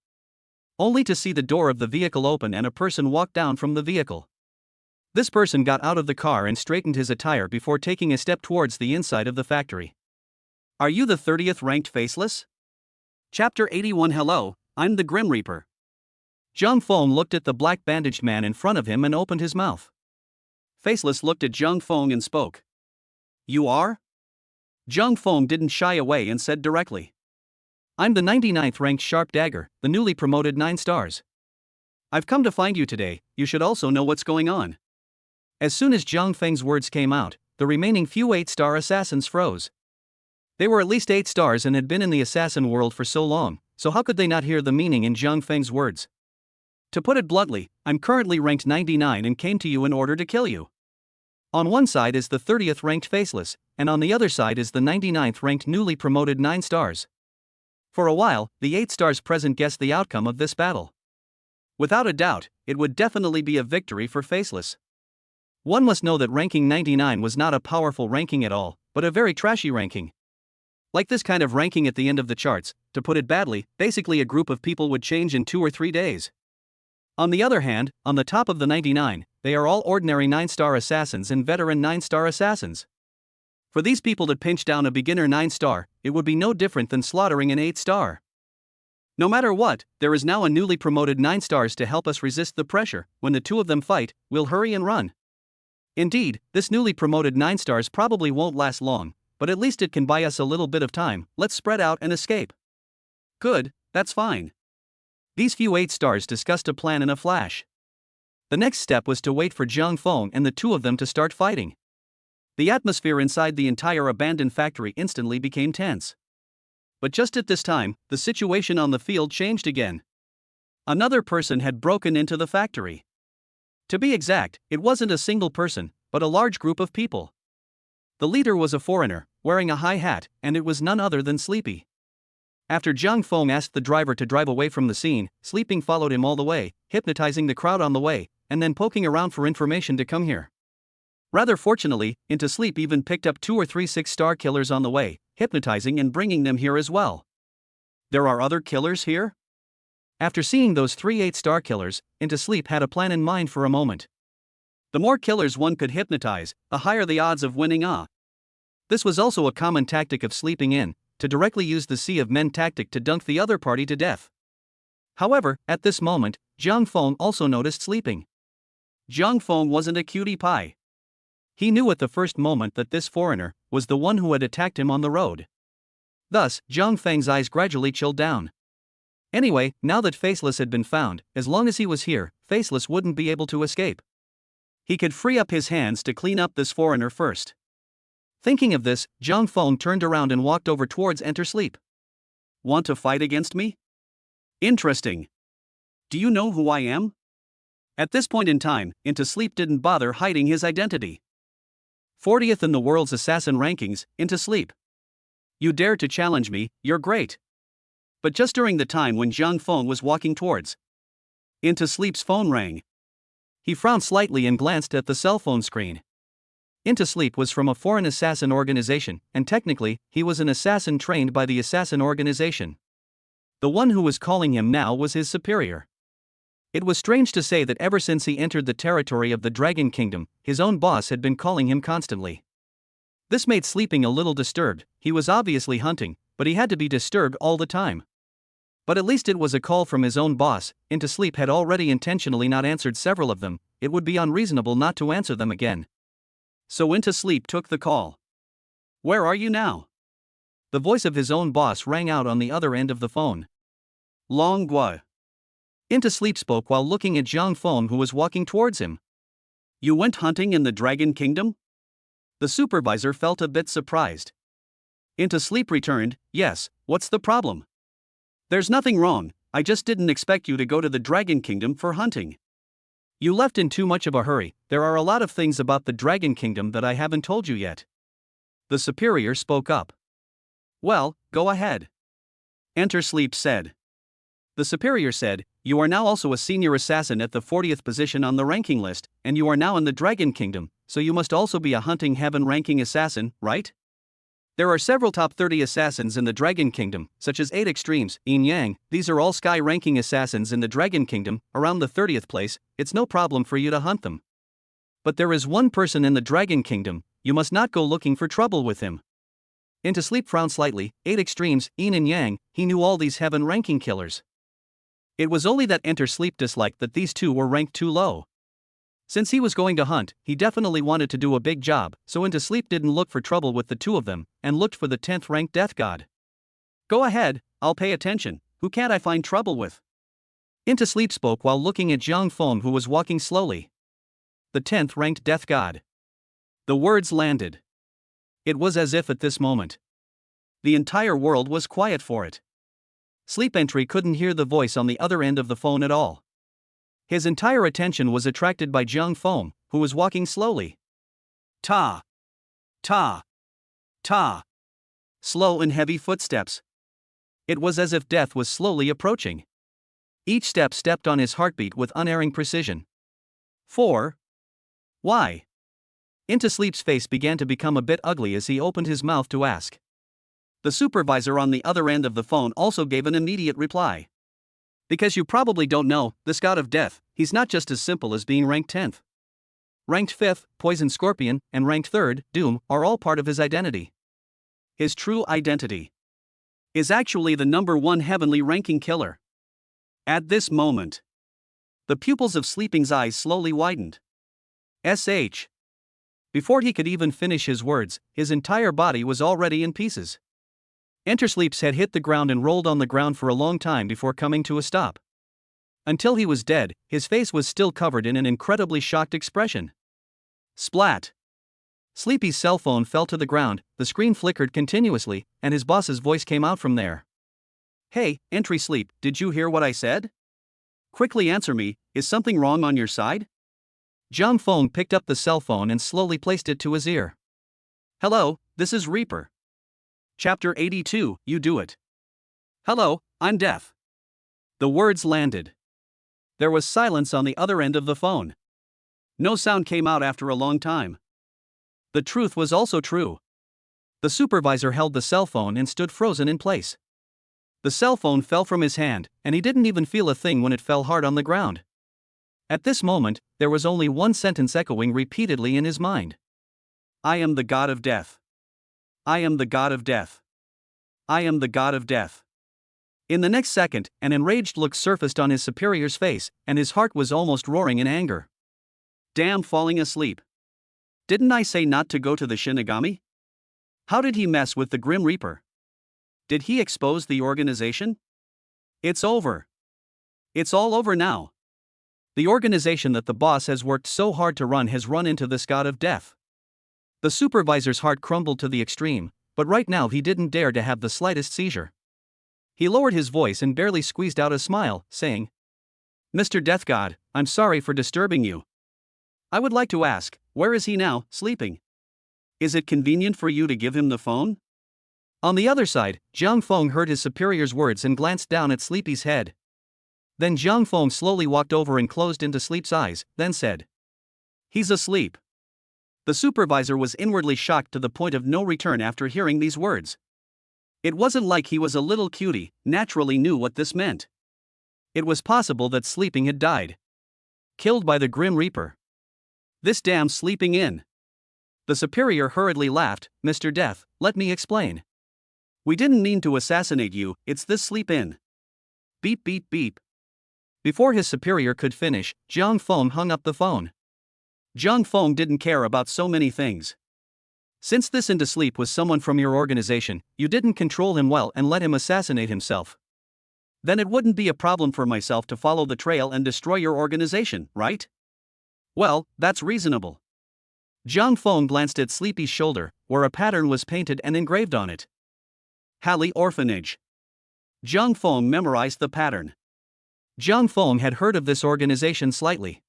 Only to see the door of the vehicle open and a person walk down from the vehicle. This person got out of the car and straightened his attire before taking a step towards the inside of the factory. Are you the 30th ranked Faceless? Chapter 81. Hello, I'm the Grim Reaper. Zhang Feng looked at the black bandaged man in front of him and opened his mouth. Faceless looked at Zhang Feng and spoke. You are? Zhang Feng didn't shy away and said directly. I'm the 99th ranked Sharp Dagger, the newly promoted 9 stars. I've come to find you today, you should also know what's going on. As soon as Zhang Feng's words came out, the remaining few 8-star assassins froze. They were at least 8 stars and had been in the assassin world for so long, so how could they not hear the meaning in Zhang Feng's words? To put it bluntly, I'm currently ranked 99 and came to you in order to kill you. On one side is the 30th ranked Faceless, and on the other side is the 99th ranked newly promoted 9 stars. For a while, the 8 stars present guessed the outcome of this battle. Without a doubt, it would definitely be a victory for Faceless. One must know that ranking 99 was not a powerful ranking at all, but a very trashy ranking. Like this kind of ranking at the end of the charts, to put it badly, basically a group of people would change in 2 or 3 days. On the other hand, on the top of the 99, they are all ordinary 9-star assassins and veteran 9-star assassins. For these people to pinch down a beginner 9-star, it would be no different than slaughtering an 8-star. No matter what, there is now a newly promoted 9 stars to help us resist the pressure. When the two of them fight, we'll hurry and run. Indeed, this newly promoted 9 stars probably won't last long, but at least it can buy us a little bit of time. Let's spread out and escape. Good, that's fine. These few 8 stars discussed a plan in a flash. The next step was to wait for Jiang Feng and the two of them to start fighting. The atmosphere inside the entire abandoned factory instantly became tense. But just at this time, the situation on the field changed again. Another person had broken into the factory. To be exact, it wasn't a single person, but a large group of people. The leader was a foreigner, wearing a high hat, and it was none other than Sleepy. After Jiang Feng asked the driver to drive away from the scene, Sleeping followed him all the way, hypnotizing the crowd on the way, and then poking around for information to come here. Rather fortunately, Into Sleep even picked up 2 or 3 6-star killers on the way, hypnotizing and bringing them here as well. There are other killers here? After seeing those 3 8-star killers, Into Sleep had a plan in mind for a moment. The more killers one could hypnotize, the higher the odds of winning. This was also a common tactic of Sleeping In, to directly use the Sea of Men tactic to dunk the other party to death. However, at this moment, Jiang Feng also noticed Sleeping. Jiang Feng wasn't a cutie pie. He knew at the first moment that this foreigner was the one who had attacked him on the road. Thus, Jiang Feng's eyes gradually chilled down. Anyway, now that Faceless had been found, as long as he was here, Faceless wouldn't be able to escape. He could free up his hands to clean up this foreigner first. Thinking of this, Jiang Feng turned around and walked over towards Enter Sleep. Want to fight against me? Interesting. Do you know who I am? At this point in time, Into Sleep didn't bother hiding his identity. 40th in the world's assassin rankings, Into Sleep. You dare to challenge me, you're great. But just during the time when Jiang Feng was walking towards Into Sleep's phone rang. He frowned slightly and glanced at the cell phone screen. Into Sleep was from a foreign assassin organization, and technically, he was an assassin trained by the assassin organization. The one who was calling him now was his superior. It was strange to say that ever since he entered the territory of the Dragon Kingdom, his own boss had been calling him constantly. This made Sleeping a little disturbed. He was obviously hunting, but he had to be disturbed all the time. But at least it was a call from his own boss. Into Sleep had already intentionally not answered several of them. It would be unreasonable not to answer them again. So Into Sleep took the call. Where are you now? The voice of his own boss rang out on the other end of the phone. Long Gua. Into Sleep spoke while looking at Jiang Feng, who was walking towards him. You went hunting in the Dragon Kingdom? The supervisor felt a bit surprised. Into Sleep returned, yes, what's the problem? There's nothing wrong, I just didn't expect you to go to the Dragon Kingdom for hunting. You left in too much of a hurry. There are a lot of things about the Dragon Kingdom that I haven't told you yet. The superior spoke up. Well, go ahead. Enter Sleep said. The superior said, you are now also a senior assassin at the 40th position on the ranking list, and you are now in the Dragon Kingdom, so you must also be a hunting heaven ranking assassin, right? There are several top 30 assassins in the Dragon Kingdom, such as 8 Extremes, Yin Yang. These are all sky ranking assassins in the Dragon Kingdom, around the 30th place. It's no problem for you to hunt them. But there is one person in the Dragon Kingdom, you must not go looking for trouble with him. Into Sleep frowned slightly. 8 Extremes, Yin and Yang, he knew all these heaven ranking killers. It was only that Enter Sleep disliked that these two were ranked too low. Since he was going to hunt, he definitely wanted to do a big job, so Into Sleep didn't look for trouble with the two of them, and looked for the 10th ranked death god. Go ahead, I'll pay attention. Who can't I find trouble with? Into Sleep spoke while looking at Jiang Feng, who was walking slowly. The 10th ranked death god. The words landed. It was as if at this moment the entire world was quiet for it. Sleep Entry couldn't hear the voice on the other end of the phone at all. His entire attention was attracted by Jiang Feng, who was walking slowly. Ta! Ta! Ta! Slow and heavy footsteps. It was as if death was slowly approaching. Each step stepped on his heartbeat with unerring precision. 4. Why? Into Sleep's face began to become a bit ugly as he opened his mouth to ask. The supervisor on the other end of the phone also gave an immediate reply. Because you probably don't know, this god of death, he's not just as simple as being ranked 10th. Ranked 5th, Poison Scorpion, and ranked 3rd, Doom, are all part of his identity. His true identity is actually the number 1 heavenly ranking killer. At this moment, the pupils of Sleeping's eyes slowly widened. SH. Before he could even finish his words, his entire body was already in pieces. Enter Sleep's head hit the ground and rolled on the ground for a long time before coming to a stop. Until he was dead, his face was still covered in an incredibly shocked expression. Splat! Sleepy's cell phone fell to the ground, the screen flickered continuously, and his boss's voice came out from there. Hey, Entry Sleep, did you hear what I said? Quickly answer me, is something wrong on your side? Zhang Feng picked up the cell phone and slowly placed it to his ear. Hello, this is Reaper. Chapter 82, You Do It. Hello, I'm deaf. The words landed. There was silence on the other end of the phone. No sound came out after a long time. The truth was also true. The supervisor held the cell phone and stood frozen in place. The cell phone fell from his hand, and he didn't even feel a thing when it fell hard on the ground. At this moment, there was only one sentence echoing repeatedly in his mind. I am the god of death. I am the god of death. I am the god of death. In the next second, an enraged look surfaced on his superior's face, and his heart was almost roaring in anger. Damn, falling asleep. Didn't I say not to go to the Shinigami? How did he mess with the Grim Reaper? Did he expose the organization? It's over. It's all over now. The organization that the boss has worked so hard to run has run into this god of death. The supervisor's heart crumbled to the extreme, but right now he didn't dare to have the slightest seizure. He lowered his voice and barely squeezed out a smile, saying, Mr. Death God, I'm sorry for disturbing you. I would like to ask, where is he now, sleeping? Is it convenient for you to give him the phone? On the other side, Zhang Feng heard his superior's words and glanced down at Sleepy's head. Then Zhang Feng slowly walked over and closed into Sleep's eyes, then said, He's asleep. The supervisor was inwardly shocked to the point of no return after hearing these words. It wasn't like he was a little cutie, naturally knew what this meant. It was possible that Sleeping had died. Killed by the Grim Reaper. This damn sleeping in. The superior hurriedly laughed, Mr. Death, let me explain. We didn't mean to assassinate you, it's this sleep in. Beep beep beep. Before his superior could finish, Zhang Feng hung up the phone. Zhang Feng didn't care about so many things. Since this into sleep was someone from your organization, you didn't control him well and let him assassinate himself. Then it wouldn't be a problem for myself to follow the trail and destroy your organization, right? Well, that's reasonable. Zhang Feng glanced at Sleepy's shoulder, where a pattern was painted and engraved on it. Halley Orphanage. Zhang Feng memorized the pattern. Zhang Feng had heard of this organization slightly.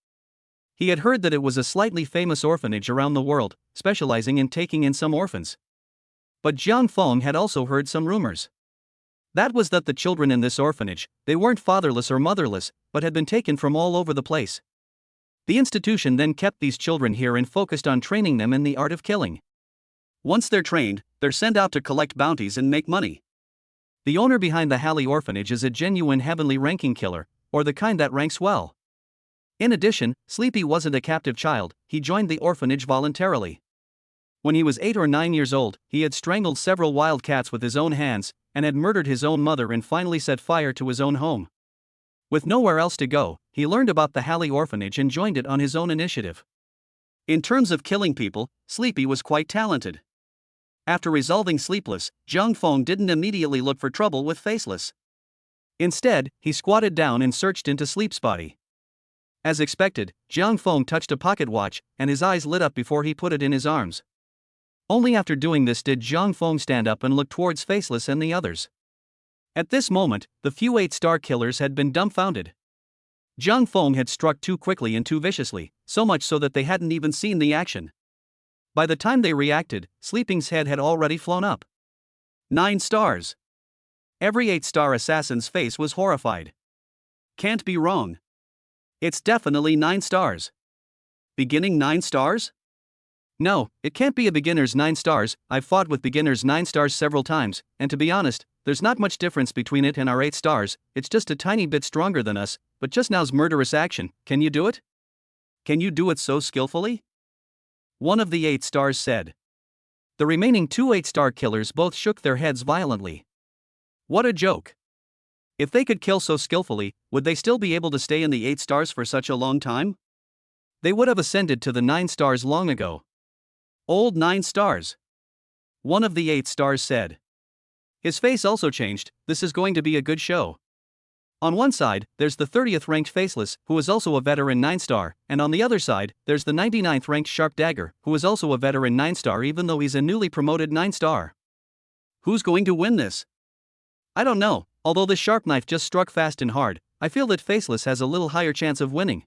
He had heard that it was a slightly famous orphanage around the world, specializing in taking in some orphans. But Zhang Feng had also heard some rumors. That was that the children in this orphanage, they weren't fatherless or motherless, but had been taken from all over the place. The institution then kept these children here and focused on training them in the art of killing. Once they're trained, they're sent out to collect bounties and make money. The owner behind the Halley Orphanage is a genuine heavenly ranking killer, or the kind that ranks well. In addition, Sleepy wasn't a captive child, he joined the orphanage voluntarily. When he was 8 or 9 years old, he had strangled several wild cats with his own hands, and had murdered his own mother and finally set fire to his own home. With nowhere else to go, he learned about the Halley Orphanage and joined it on his own initiative. In terms of killing people, Sleepy was quite talented. After resolving Sleepless, Zhang Feng didn't immediately look for trouble with Faceless. Instead, he squatted down and searched into Sleep's body. As expected, Zhang Feng touched a pocket watch, and his eyes lit up before he put it in his arms. Only after doing this did Zhang Feng stand up and look towards Faceless and the others. At this moment, the few 8-star killers had been dumbfounded. Zhang Feng had struck too quickly and too viciously, so much so that they hadn't even seen the action. By the time they reacted, Sleeping's head had already flown up. 9 stars. Every 8-star assassin's face was horrified. Can't be wrong. It's definitely 9 stars. Beginning 9 stars? No, it can't be a beginner's 9 stars. I've fought with beginners 9 stars several times, and to be honest, there's not much difference between it and our 8 stars, it's just a tiny bit stronger than us, but just now's murderous action, can you do it? Can you do it so skillfully? One of the 8 stars said. The remaining 2 8-star killers both shook their heads violently. What a joke. If they could kill so skillfully, would they still be able to stay in the 8 stars for such a long time? They would have ascended to the 9 stars long ago. Old 9 stars. One of the 8 stars said. His face also changed, this is going to be a good show. On one side, there's the 30th ranked Faceless, who is also a veteran 9-star, and on the other side, there's the 99th ranked Sharp Dagger, who is also a veteran 9-star even though he's a newly promoted 9-star. Who's going to win this? I don't know, although the sharp knife just struck fast and hard, I feel that Faceless has a little higher chance of winning.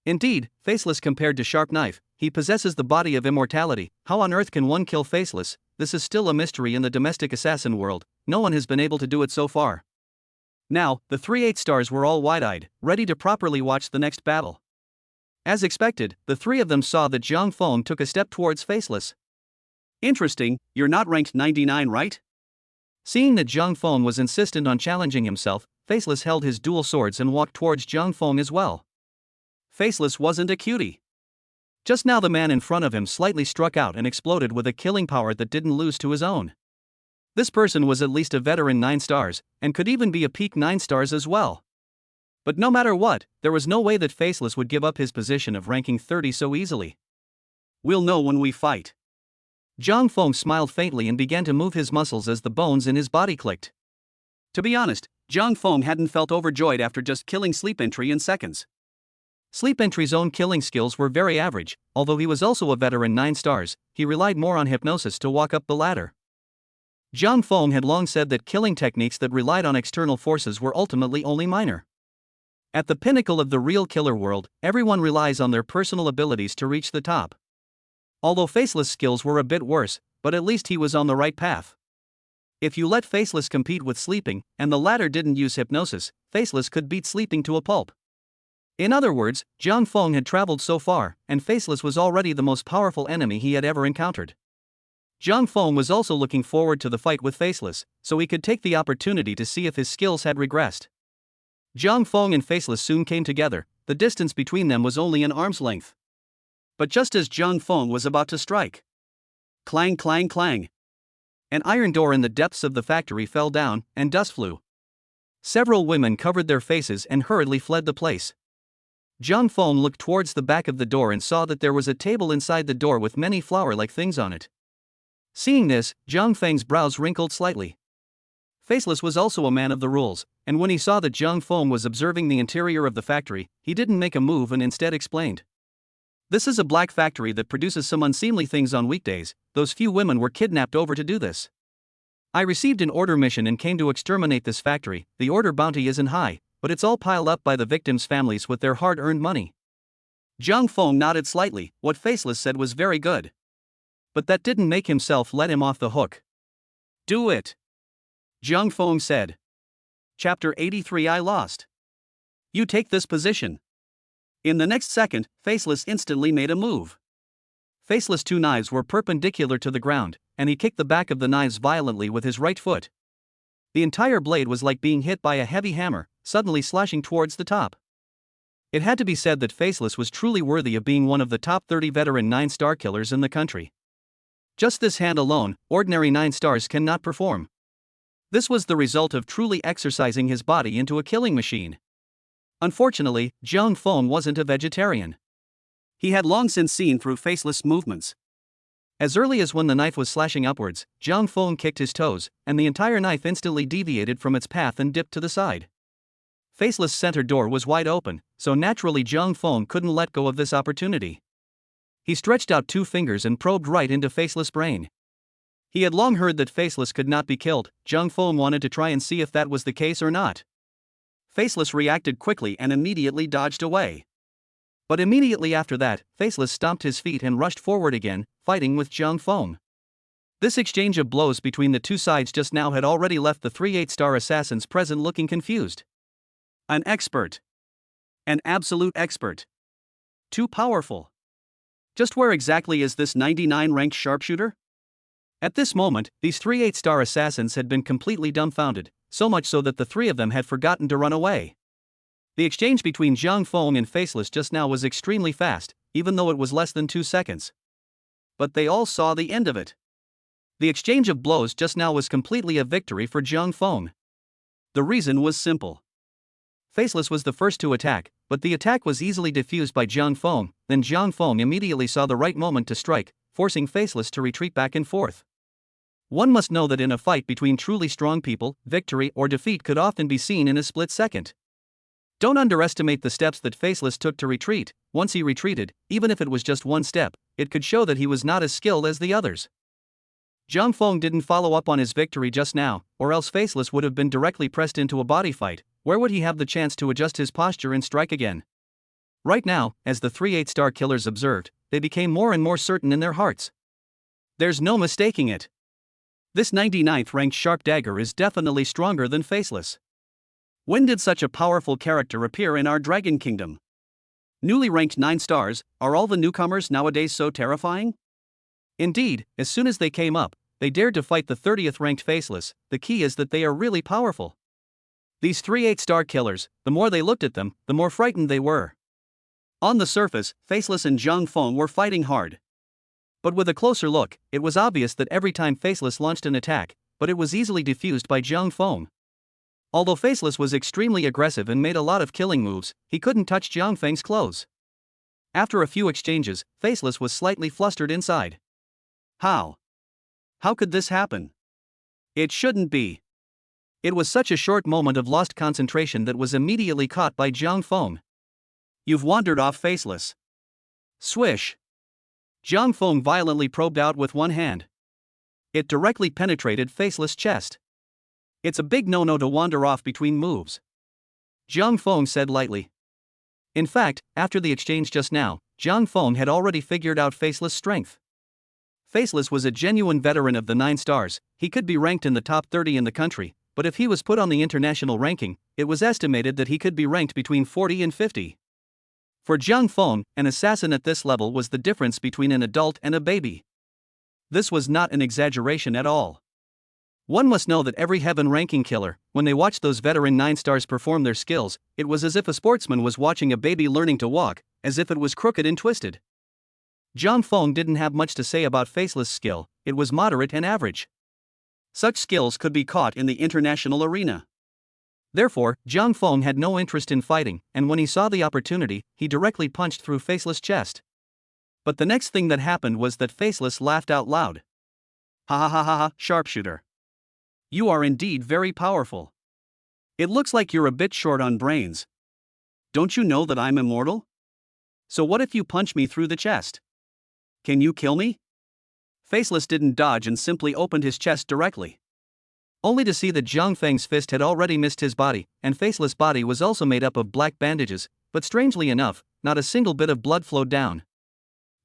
Indeed, Faceless compared to Sharp Knife, he possesses the body of immortality. How on earth can one kill Faceless? This is still a mystery in the domestic assassin world, no one has been able to do it so far. Now, the 3 8-stars were all wide-eyed, ready to properly watch the next battle. As expected, the three of them saw that Zhang Feng took a step towards Faceless. Interesting, you're not ranked 99, right? Seeing that Zhang Feng was insistent on challenging himself, Faceless held his dual swords and walked towards Zhang Feng as well. Faceless wasn't a cutie. Just now the man in front of him slightly struck out and exploded with a killing power that didn't lose to his own. This person was at least a veteran 9 stars, and could even be a peak 9 stars as well. But no matter what, there was no way that Faceless would give up his position of ranking 30 so easily. We'll know when we fight. Zhang Feng smiled faintly and began to move his muscles as the bones in his body clicked. To be honest, Zhang Feng hadn't felt overjoyed after just killing Sleep Entry in seconds. Sleep Entry's own killing skills were very average, although he was also a veteran 9 stars, he relied more on hypnosis to walk up the ladder. Zhang Feng had long said that killing techniques that relied on external forces were ultimately only minor. At the pinnacle of the real killer world, everyone relies on their personal abilities to reach the top. Although Faceless' skills were a bit worse, but at least he was on the right path. If you let Faceless compete with Sleeping, and the latter didn't use hypnosis, Faceless could beat Sleeping to a pulp. In other words, Zhang Feng had traveled so far, and Faceless was already the most powerful enemy he had ever encountered. Zhang Feng was also looking forward to the fight with Faceless, so he could take the opportunity to see if his skills had regressed. Zhang Feng and Faceless soon came together, the distance between them was only an arm's length. But just as Zhang Feng was about to strike, clang clang clang, an iron door in the depths of the factory fell down, and dust flew. Several women covered their faces and hurriedly fled the place. Zhang Feng looked towards the back of the door and saw that there was a table inside the door with many flower-like things on it. Seeing this, Zhang Feng's brows wrinkled slightly. Faceless was also a man of the rules, and when he saw that Zhang Feng was observing the interior of the factory, he didn't make a move and instead explained. This is a black factory that produces some unseemly things on weekdays, those few women were kidnapped over to do this. I received an order mission and came to exterminate this factory. The order bounty isn't high, but it's all piled up by the victims' families with their hard-earned money. Zhang Feng nodded slightly, what Faceless said was very good. But that didn't make himself let him off the hook. Do it, Zhang Feng said. Chapter 83 I lost. You take this position. In the next second, Faceless instantly made a move. Faceless' two knives were perpendicular to the ground, and he kicked the back of the knives violently with his right foot. The entire blade was like being hit by a heavy hammer, suddenly slashing towards the top. It had to be said that Faceless was truly worthy of being one of the top 30 veteran 9-star killers in the country. Just this hand alone, ordinary 9 stars cannot perform. This was the result of truly exercising his body into a killing machine. Unfortunately, Zhang Feng wasn't a vegetarian. He had long since seen through Faceless' movements. As early as when the knife was slashing upwards, Zhang Feng kicked his toes, and the entire knife instantly deviated from its path and dipped to the side. Faceless' center door was wide open, so naturally Zhang Feng couldn't let go of this opportunity. He stretched out 2 fingers and probed right into Faceless' brain. He had long heard that Faceless could not be killed. Zhang Feng wanted to try and see if that was the case or not. Faceless reacted quickly and immediately dodged away. But immediately after that, Faceless stomped his feet and rushed forward again, fighting with Zhang Feng. This exchange of blows between the two sides just now had already left the 3 8-star assassins present looking confused. An expert. An absolute expert. Too powerful. Just where exactly is this 99 ranked sharpshooter? At this moment, these 3 8-star assassins had been completely dumbfounded, so much so that the 3 of them had forgotten to run away. The exchange between Zhang Feng and Faceless just now was extremely fast, even though it was less than 2 seconds. But they all saw the end of it. The exchange of blows just now was completely a victory for Zhang Feng. The reason was simple. Faceless was the first to attack, but the attack was easily defused by Zhang Feng, then Zhang Feng immediately saw the right moment to strike, forcing Faceless to retreat back and forth. One must know that in a fight between truly strong people, victory or defeat could often be seen in a split second. Don't underestimate the steps that Faceless took to retreat. Once he retreated, even if it was just one step, it could show that he was not as skilled as the others. Zhang Feng didn't follow up on his victory just now, or else Faceless would have been directly pressed into a body fight. Where would he have the chance to adjust his posture and strike again? Right now, as the 3 8-star killers observed, they became more and more certain in their hearts. There's no mistaking it. This 99th ranked sharp dagger is definitely stronger than Faceless. When did such a powerful character appear in our Dragon Kingdom? Newly ranked 9 stars, are all the newcomers nowadays so terrifying? Indeed, as soon as they came up, they dared to fight the 30th ranked Faceless. The key is that they are really powerful. These 3 8-star killers, the more they looked at them, the more frightened they were. On the surface, Faceless and Zhang Feng were fighting hard. But with a closer look, it was obvious that every time Faceless launched an attack, but it was easily defused by Zhang Feng. Although Faceless was extremely aggressive and made a lot of killing moves, he couldn't touch Zhang Feng's clothes. After a few exchanges, Faceless was slightly flustered inside. How? How could this happen? It shouldn't be. It was such a short moment of lost concentration that was immediately caught by Zhang Feng. You've wandered off, Faceless. Swish. Zhang Feng violently probed out with one hand. It directly penetrated Faceless' chest. It's a big no-no to wander off between moves. Zhang Feng said lightly. In fact, after the exchange just now, Zhang Feng had already figured out Faceless' strength. Faceless was a genuine veteran of the 9 stars. He could be ranked in the top 30 in the country, but if he was put on the international ranking, it was estimated that he could be ranked between 40 and 50. For Zhang Feng, an assassin at this level was the difference between an adult and a baby. This was not an exaggeration at all. One must know that every heaven-ranking killer, when they watched those veteran 9 stars perform their skills, it was as if a sportsman was watching a baby learning to walk, as if it was crooked and twisted. Zhang Feng didn't have much to say about Faceless' skill, it was moderate and average. Such skills could be caught in the international arena. Therefore, Zhang Feng had no interest in fighting, and when he saw the opportunity, he directly punched through Faceless' chest. But the next thing that happened was that Faceless laughed out loud. Ha ha ha ha ha, sharpshooter. You are indeed very powerful. It looks like you're a bit short on brains. Don't you know that I'm immortal? So what if you punch me through the chest? Can you kill me? Faceless didn't dodge and simply opened his chest directly. Only to see that Zhang Feng's fist had already missed his body, and Faceless' body was also made up of black bandages, but strangely enough, not a single bit of blood flowed down.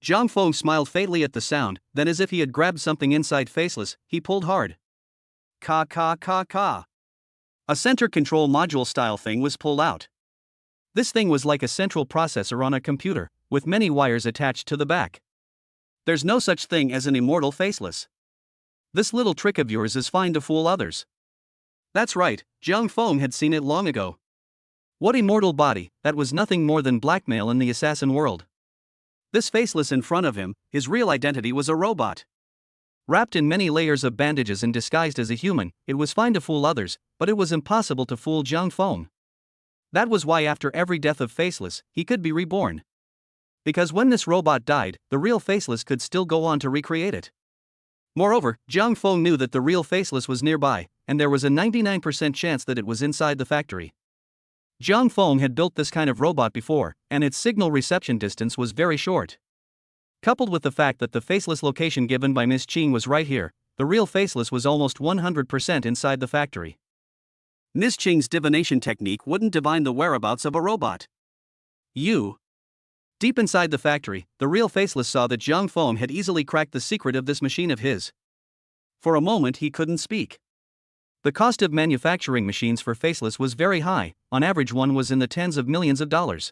Zhang Feng smiled faintly at the sound, then as if he had grabbed something inside Faceless, he pulled hard. Ka ka ka ka. A center control module style thing was pulled out. This thing was like a central processor on a computer, with many wires attached to the back. There's no such thing as an immortal Faceless. This little trick of yours is fine to fool others. That's right, Zhang Feng had seen it long ago. What immortal body, that was nothing more than blackmail in the assassin world. This Faceless in front of him, his real identity was a robot. Wrapped in many layers of bandages and disguised as a human, it was fine to fool others, but it was impossible to fool Zhang Feng. That was why after every death of Faceless, he could be reborn. Because when this robot died, the real Faceless could still go on to recreate it. Moreover, Zhang Feng knew that the real Faceless was nearby, and there was a 99% chance that it was inside the factory. Zhang Feng had built this kind of robot before, and its signal reception distance was very short. Coupled with the fact that the Faceless location given by Miss Qing was right here, the real Faceless was almost 100% inside the factory. Miss Qing's divination technique wouldn't divine the whereabouts of a robot. Deep inside the factory, the real Faceless saw that Zhang Feng had easily cracked the secret of this machine of his. For a moment he couldn't speak. The cost of manufacturing machines for Faceless was very high, on average one was in the tens of millions of dollars.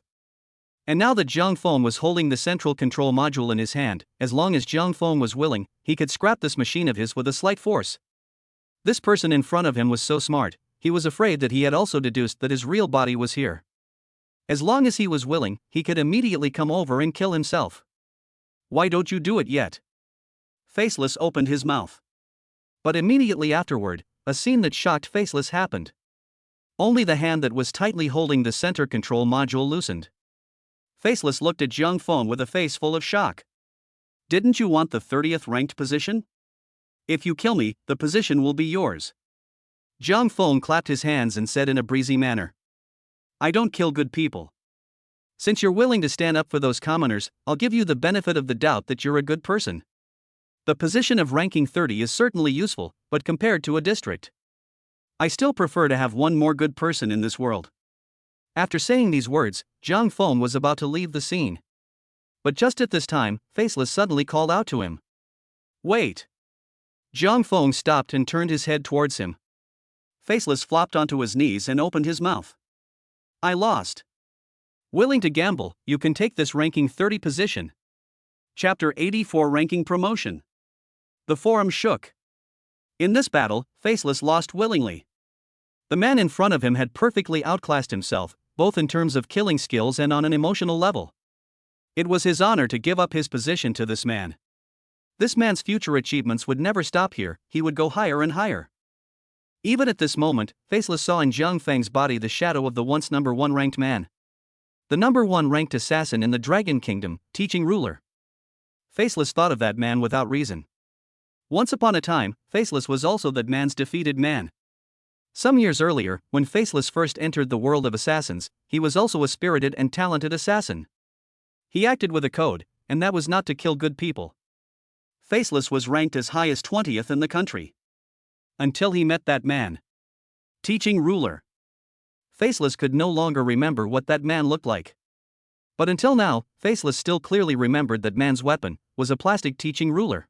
And now that Zhang Feng was holding the central control module in his hand, as long as Zhang Feng was willing, he could scrap this machine of his with a slight force. This person in front of him was so smart, he was afraid that he had also deduced that his real body was here. As long as he was willing, he could immediately come over and kill himself. Why don't you do it yet? Faceless opened his mouth. But immediately afterward, a scene that shocked Faceless happened. Only the hand that was tightly holding the center control module loosened. Faceless looked at Zhang Feng with a face full of shock. Didn't you want the 30th ranked position? If you kill me, the position will be yours. Zhang Feng clapped his hands and said in a breezy manner. I don't kill good people. Since you're willing to stand up for those commoners, I'll give you the benefit of the doubt that you're a good person. The position of ranking 30 is certainly useful, but compared to a district, I still prefer to have one more good person in this world. After saying these words, Zhang Feng was about to leave the scene. But just at this time, Faceless suddenly called out to him. Wait! Zhang Feng stopped and turned his head towards him. Faceless flopped onto his knees and opened his mouth. I lost. Willing to gamble, you can take this ranking 30 position. Chapter 84 Ranking Promotion. The forum shook. In this battle, Faceless lost willingly. The man in front of him had perfectly outclassed himself, both in terms of killing skills and on an emotional level. It was his honor to give up his position to this man. This man's future achievements would never stop here, he would go higher and higher. Even at this moment, Faceless saw in Zhang Feng's body the shadow of the once number 1 ranked man. The number 1 ranked assassin in the Dragon Kingdom, teaching ruler. Faceless thought of that man without reason. Once upon a time, Faceless was also that man's defeated man. Some years earlier, when Faceless first entered the world of assassins, he was also a spirited and talented assassin. He acted with a code, and that was not to kill good people. Faceless was ranked as high as 20th in the country. Until he met that man. Teaching ruler. Faceless could no longer remember what that man looked like. But until now, Faceless still clearly remembered that man's weapon was a plastic teaching ruler.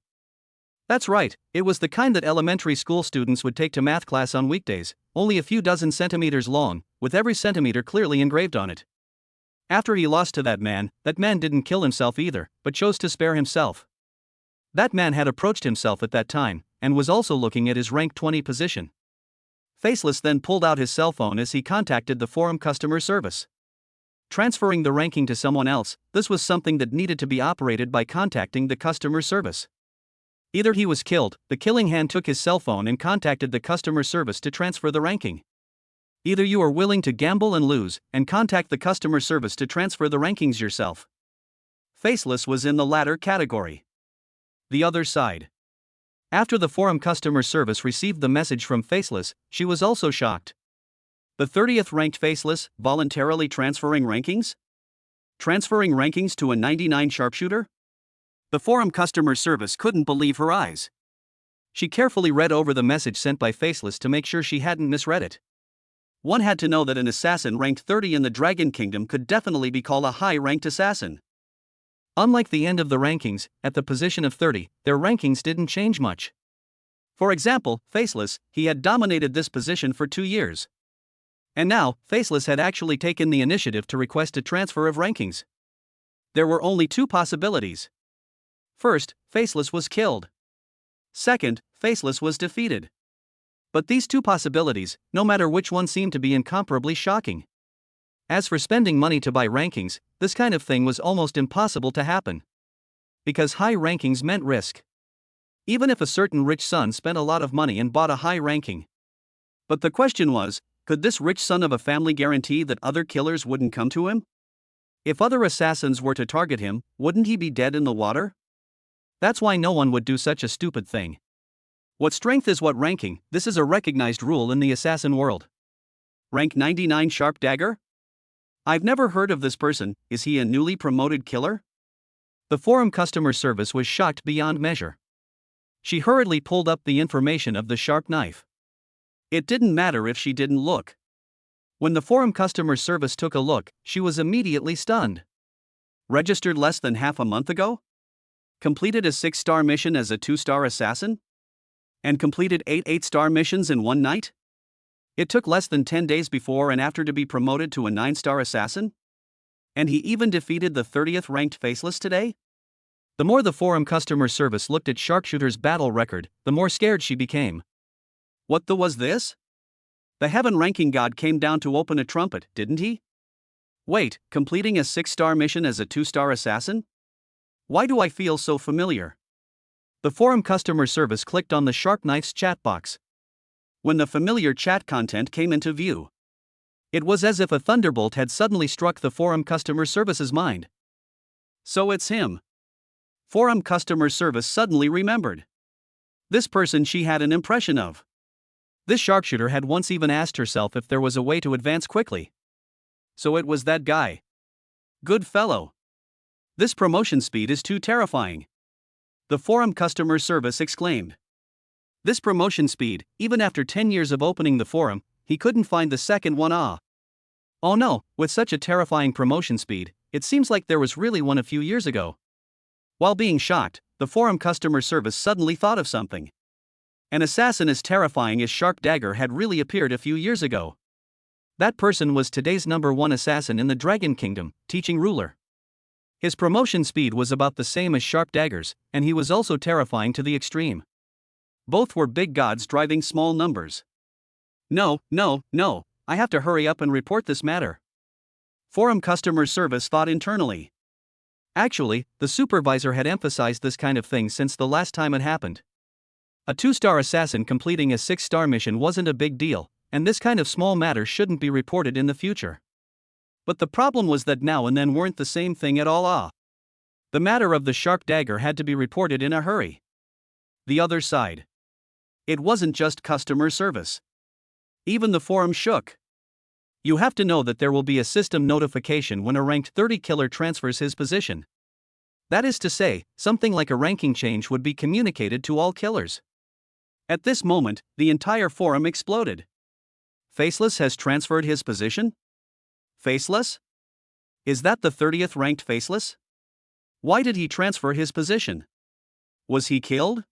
That's right, it was the kind that elementary school students would take to math class on weekdays, only a few dozen centimeters long, with every centimeter clearly engraved on it. After he lost to that man didn't kill himself either, but chose to spare himself. That man had approached himself at that time, and was also looking at his rank 20 position. Faceless then pulled out his cell phone as he contacted the forum customer service. Transferring the ranking to someone else, this was something that needed to be operated by contacting the customer service. Either he was killed, the killing hand took his cell phone and contacted the customer service to transfer the ranking. Either you are willing to gamble and lose, and contact the customer service to transfer the rankings yourself. Faceless was in the latter category. The other side. After the forum customer service received the message from Faceless, she was also shocked. The 30th ranked Faceless, voluntarily transferring rankings? Transferring rankings to a 99 sharpshooter? The forum customer service couldn't believe her eyes. She carefully read over the message sent by Faceless to make sure she hadn't misread it. One had to know that an assassin ranked 30 in the Dragon Kingdom could definitely be called a high-ranked assassin. Unlike the end of the rankings, at the position of 30, their rankings didn't change much. For example, Faceless, he had dominated this position for 2 years. And now, Faceless had actually taken the initiative to request a transfer of rankings. There were only 2 possibilities. First, Faceless was killed. Second, Faceless was defeated. But these 2 possibilities, no matter which one, seemed to be incomparably shocking. As for spending money to buy rankings, this kind of thing was almost impossible to happen. Because high rankings meant risk. Even if a certain rich son spent a lot of money and bought a high ranking. But the question was, could this rich son of a family guarantee that other killers wouldn't come to him? If other assassins were to target him, wouldn't he be dead in the water? That's why no one would do such a stupid thing. What strength is what ranking, this is a recognized rule in the assassin world. Rank 99 sharp dagger? I've never heard of this person, is he a newly promoted killer? The forum customer service was shocked beyond measure. She hurriedly pulled up the information of the sharp knife. It didn't matter if she didn't look. When the forum customer service took a look, she was immediately stunned. Registered less than half a month ago? Completed a 6-star mission as a 2-star assassin? And completed 8 8-star missions in one night? It took less than 10 days before and after to be promoted to a 9-star assassin? And he even defeated the 30th ranked Faceless today? The more the forum customer service looked at Sharpshooter's battle record, the more scared she became. What the was this? The heaven ranking god came down to open a trumpet, didn't he? Wait, completing a 6-star mission as a 2-star assassin? Why do I feel so familiar? The forum customer service clicked on the Sharp Knife's chat box. When the familiar chat content came into view, it was as if a thunderbolt had suddenly struck the forum customer service's mind. So it's him. Forum customer service suddenly remembered. This person she had an impression of. This sharpshooter had once even asked herself if there was a way to advance quickly. So it was that guy. Good fellow. This promotion speed is too terrifying. The forum customer service exclaimed. This promotion speed, even after 10 years of opening the forum, he couldn't find the second one. Oh no, with such a terrifying promotion speed, it seems like there was really one a few years ago. While being shocked, the forum customer service suddenly thought of something. An assassin as terrifying as Sharp Dagger had really appeared a few years ago. That person was today's #1 assassin in the Dragon Kingdom, teaching ruler. His promotion speed was about the same as Sharp Dagger's, and he was also terrifying to the extreme. Both were big gods driving small numbers. No, I have to hurry up and report this matter. Forum customer service thought internally. Actually, the supervisor had emphasized this kind of thing since the last time it happened. A 2-star assassin completing a 6-star mission wasn't a big deal, and this kind of small matter shouldn't be reported in the future. But the problem was that now and then weren't the same thing at all. The matter of the Sharp Dagger had to be reported in a hurry. The other side. It wasn't just customer service. Even the forum shook. You have to know that there will be a system notification when a ranked 30 killer transfers his position. That is to say, something like a ranking change would be communicated to all killers. At this moment, the entire forum exploded. Faceless has transferred his position? Faceless? Is that the 30th ranked Faceless? Why did he transfer his position? Was he killed?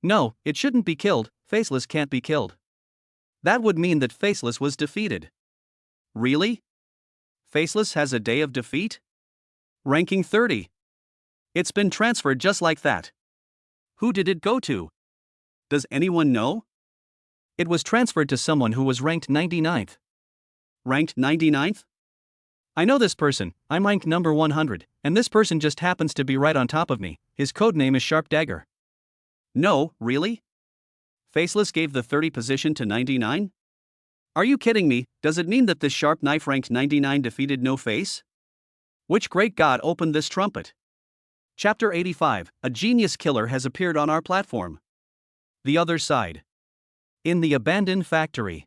No, it shouldn't be killed. Faceless can't be killed. That would mean that Faceless was defeated. Really? Faceless has a day of defeat? Ranking 30. It's been transferred just like that. Who did it go to? Does anyone know? It was transferred to someone who was ranked 99th. Ranked 99th? I know this person, I'm ranked number 100, and this person just happens to be right on top of me. His codename is Sharp Dagger. No, really? Faceless gave the 30 position to 99? Are you kidding me? Does it mean that this sharp knife ranked 99 defeated No Face? Which great god opened this trumpet? Chapter 85, A Genius Killer has appeared on our platform. The other side. In the abandoned factory.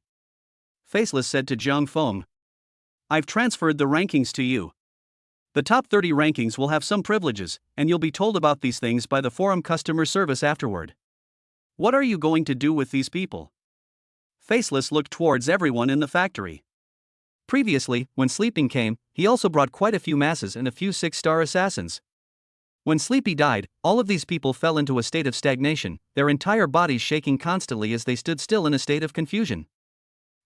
Faceless said to Zhang Feng. I've transferred the rankings to you. The top 30 rankings will have some privileges, and you'll be told about these things by the forum customer service afterward. What are you going to do with these people? Faceless looked towards everyone in the factory. Previously, when Sleeping came, he also brought quite a few masses and a few 6-star assassins. When Sleepy died, all of these people fell into a state of stagnation, their entire bodies shaking constantly as they stood still in a state of confusion.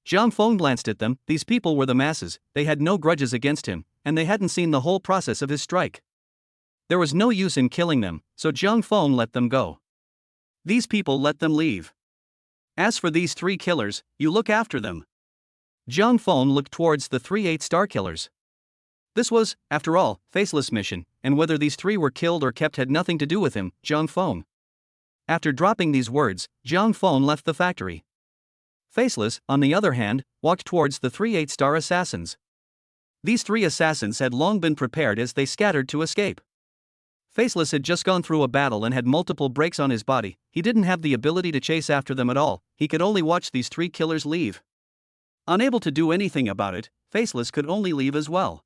Zhang Feng glanced at them. These people were the masses, they had no grudges against him, and they hadn't seen the whole process of his strike. There was no use in killing them, so Zhang Feng let them go. These people let them leave. As for these 3 killers, you look after them. Zhang Feng looked towards the 3 8-star killers. This was, after all, Faceless' mission, and whether these 3 were killed or kept had nothing to do with him, Zhang Feng. After dropping these words, Zhang Feng left the factory. Faceless, on the other hand, walked towards the 3 8-star assassins. These 3 assassins had long been prepared as they scattered to escape. Faceless had just gone through a battle and had multiple breaks on his body. He didn't have the ability to chase after them at all, he could only watch these 3 killers leave. Unable to do anything about it, Faceless could only leave as well.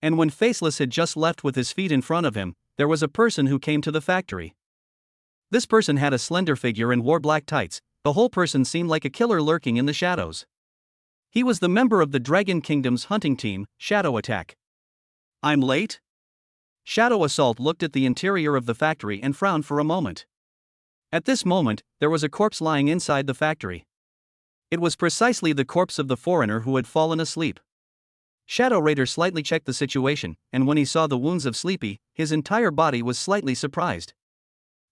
And when Faceless had just left with his feet in front of him, there was a person who came to the factory. This person had a slender figure and wore black tights. The whole person seemed like a killer lurking in the shadows. He was the member of the Dragon Kingdom's hunting team, Shadow Attack. I'm late? Shadow Assault looked at the interior of the factory and frowned for a moment. At this moment, there was a corpse lying inside the factory. It was precisely the corpse of the foreigner who had fallen asleep. Shadow Raider slightly checked the situation, and when he saw the wounds of Sleepy, his entire body was slightly surprised.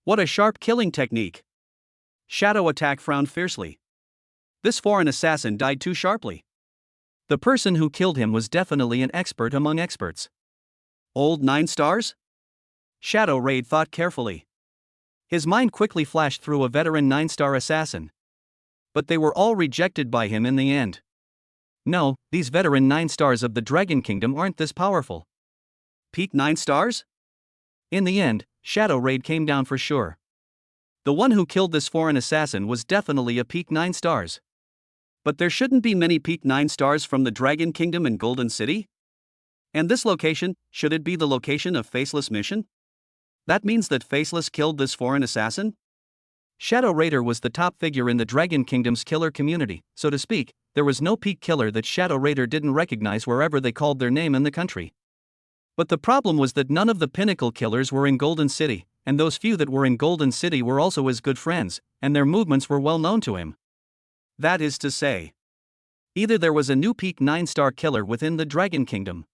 What a sharp killing technique! Shadow Attack frowned fiercely. This foreign assassin died too sharply. The person who killed him was definitely an expert among experts. Old 9 stars? Shadow Raid thought carefully. His mind quickly flashed through a veteran 9-star assassin. But they were all rejected by him in the end. No, these veteran 9 stars of the Dragon Kingdom aren't this powerful. Peak 9 stars? In the end, Shadow Raid came down for sure. The one who killed this foreign assassin was definitely a peak 9 stars. But there shouldn't be many peak 9 stars from the Dragon Kingdom and Golden City? And this location, should it be the location of Faceless' mission? That means that Faceless killed this foreign assassin? Shadow Raider was the top figure in the Dragon Kingdom's killer community, so to speak. There was no peak killer that Shadow Raider didn't recognize wherever they called their name in the country. But the problem was that none of the pinnacle killers were in Golden City, and those few that were in Golden City were also his good friends, and their movements were well known to him. That is to say, either there was a new peak 9-star killer within the Dragon Kingdom.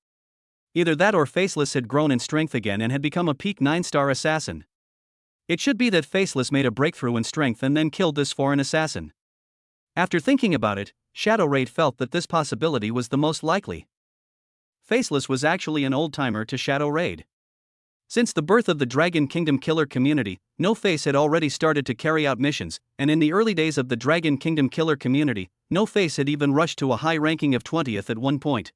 Either that or Faceless had grown in strength again and had become a peak 9-star assassin. It should be that Faceless made a breakthrough in strength and then killed this foreign assassin. After thinking about it, Shadow Raid felt that this possibility was the most likely. Faceless was actually an old-timer to Shadow Raid. Since the birth of the Dragon Kingdom killer community, No Face had already started to carry out missions, and in the early days of the Dragon Kingdom killer community, No Face had even rushed to a high ranking of 20th at one point.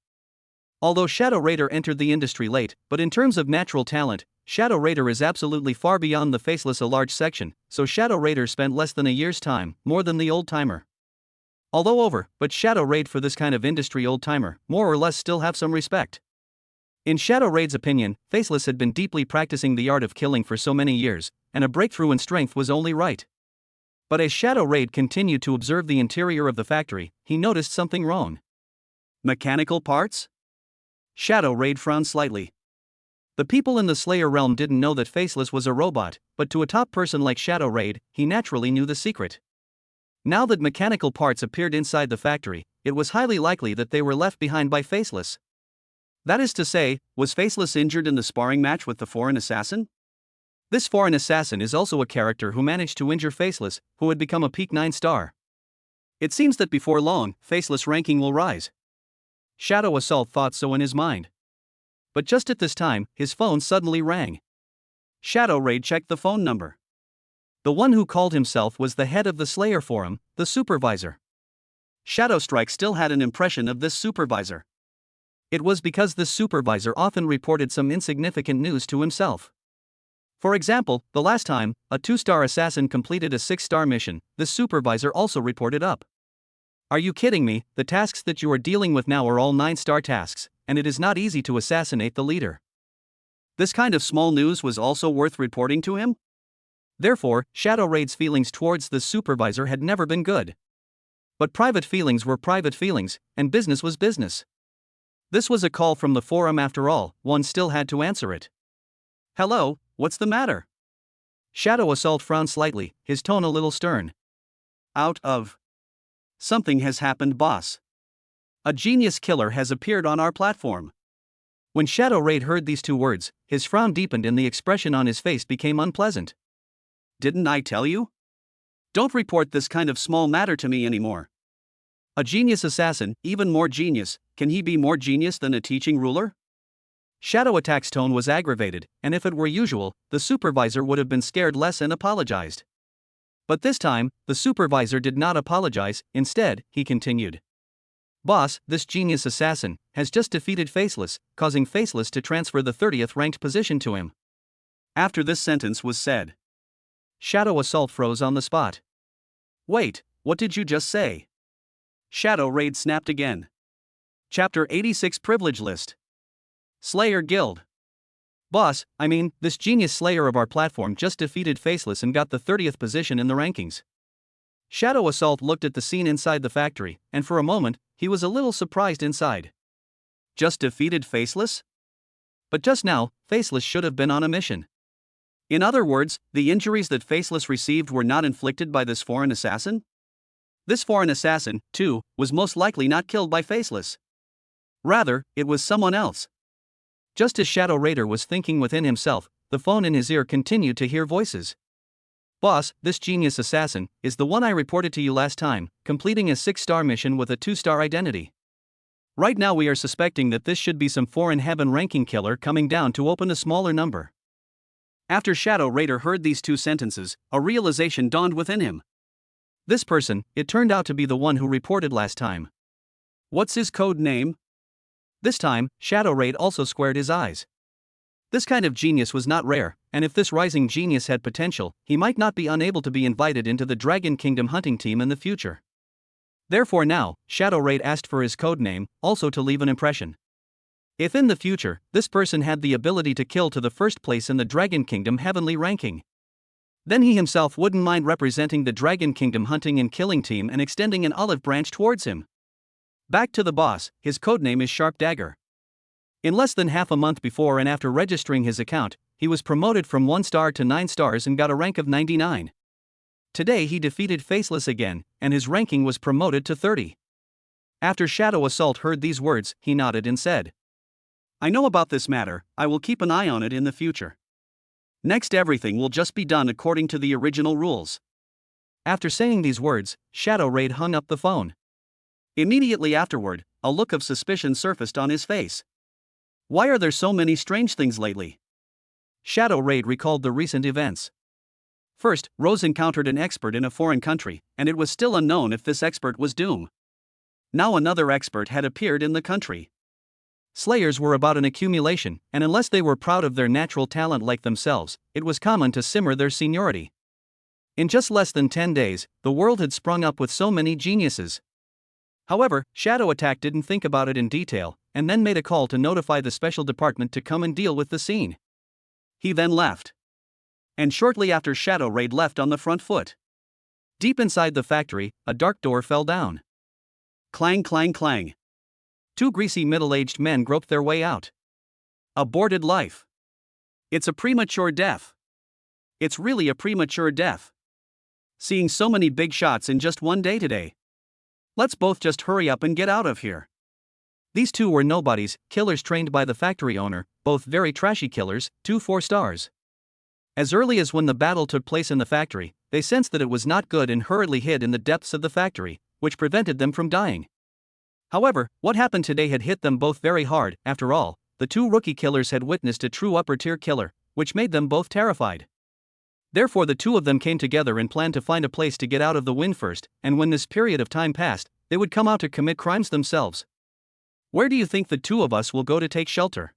Although Shadow Raider entered the industry late, but in terms of natural talent, Shadow Raider is absolutely far beyond the Faceless a large section, so Shadow Raider spent less than a year's time, more than the old-timer. Although over, but Shadow Raid for this kind of industry old-timer, more or less still have some respect. In Shadow Raid's opinion, Faceless had been deeply practicing the art of killing for so many years, and a breakthrough in strength was only right. But as Shadow Raid continued to observe the interior of the factory, he noticed something wrong. Mechanical parts? Shadow Raid frowned slightly. The people in the Slayer realm didn't know that Faceless was a robot, but to a top person like Shadow Raid, he naturally knew the secret. Now that mechanical parts appeared inside the factory, it was highly likely that they were left behind by Faceless. That is to say, was Faceless injured in the sparring match with the foreign assassin? This foreign assassin is also a character who managed to injure Faceless, who had become a peak 9-star. It seems that before long, Faceless ranking will rise. Shadow Assault thought so in his mind. But just at this time, his phone suddenly rang. Shadow Raid checked the phone number. The one who called himself was the head of the Slayer Forum, the supervisor. Shadow Strike still had an impression of this supervisor. It was because this supervisor often reported some insignificant news to himself. For example, the last time a 2-star assassin completed a 6-star mission, this supervisor also reported up. Are you kidding me? The tasks that you are dealing with now are all 9-star tasks, and it is not easy to assassinate the leader. This kind of small news was also worth reporting to him? Therefore, Shadow Raid's feelings towards the supervisor had never been good. But private feelings were private feelings, and business was business. This was a call from the forum after all, one still had to answer it. Hello, what's the matter? Shadow Assault frowned slightly, his tone a little stern. Out of. Something has happened, boss. A genius killer has appeared on our platform. When Shadow Raid heard these two words, his frown deepened and the expression on his face became unpleasant. Didn't I tell you? Don't report this kind of small matter to me anymore. A genius assassin, even more genius, can he be more genius than a teaching ruler? Shadow Attack's tone was aggravated, and if it were usual, the supervisor would have been scared less and apologized. But this time, the supervisor did not apologize, instead, he continued. Boss, this genius assassin has just defeated Faceless, causing Faceless to transfer the 30th ranked position to him. After this sentence was said, Shadow Assault froze on the spot. Wait, what did you just say? Shadow Raid snapped again. Chapter 86 Privilege List. Slayer Guild. Boss, this genius slayer of our platform just defeated Faceless and got the 30th position in the rankings. Shadow Assault looked at the scene inside the factory, and for a moment, he was a little surprised inside. Just defeated Faceless? But just now, Faceless should have been on a mission. In other words, the injuries that Faceless received were not inflicted by this foreign assassin? This foreign assassin, too, was most likely not killed by Faceless. Rather, it was someone else. Just as Shadow Raider was thinking within himself, the phone in his ear continued to hear voices. Boss, this genius assassin is the one I reported to you last time, completing a 6-star mission with a 2-star identity. Right now we are suspecting that this should be some foreign heaven ranking killer coming down to open a smaller number. After Shadow Raider heard these two sentences, a realization dawned within him. This person, it turned out to be the one who reported last time. What's his code name? This time, Shadow Raid also squared his eyes. This kind of genius was not rare, and if this rising genius had potential, he might not be unable to be invited into the Dragon Kingdom hunting team in the future. Therefore now, Shadow Raid asked for his code name, also to leave an impression. If in the future, this person had the ability to kill to the first place in the Dragon Kingdom heavenly ranking, then he himself wouldn't mind representing the Dragon Kingdom hunting and killing team and extending an olive branch towards him. Back to the boss, his codename is Sharp Dagger. In less than half a month before and after registering his account, he was promoted from 1 star to 9 stars and got a rank of 99. Today he defeated Faceless again, and his ranking was promoted to 30. After Shadow Assault heard these words, he nodded and said, "I know about this matter, I will keep an eye on it in the future. Next everything will just be done according to the original rules." After saying these words, Shadow Raid hung up the phone. Immediately afterward, a look of suspicion surfaced on his face. Why are there so many strange things lately? Shadow Raid recalled the recent events. First, Rose encountered an expert in a foreign country, and it was still unknown if this expert was Doom. Now another expert had appeared in the country. Slayers were about an accumulation, and unless they were proud of their natural talent like themselves, it was common to simmer their seniority. In just less than 10 days, the world had sprung up with so many geniuses. However, Shadow Attack didn't think about it in detail, and then made a call to notify the special department to come and deal with the scene. He then left. And shortly after Shadow Raid left on the front foot. Deep inside the factory, a dark door fell down. Clang clang clang. 2 greasy middle-aged men groped their way out. Aborted life. It's a premature death. It's really a premature death. Seeing so many big shots in just one day today. Let's both just hurry up and get out of here. These 2 were nobodies, killers trained by the factory owner, both very trashy killers, 2 4 stars. As early as when the battle took place in the factory, they sensed that it was not good and hurriedly hid in the depths of the factory, which prevented them from dying. However, what happened today had hit them both very hard. After all, the 2 rookie killers had witnessed a true upper-tier killer, which made them both terrified. Therefore the 2 of them came together and planned to find a place to get out of the wind first, and when this period of time passed, they would come out to commit crimes themselves. "Where do you think the 2 of us will go to take shelter?"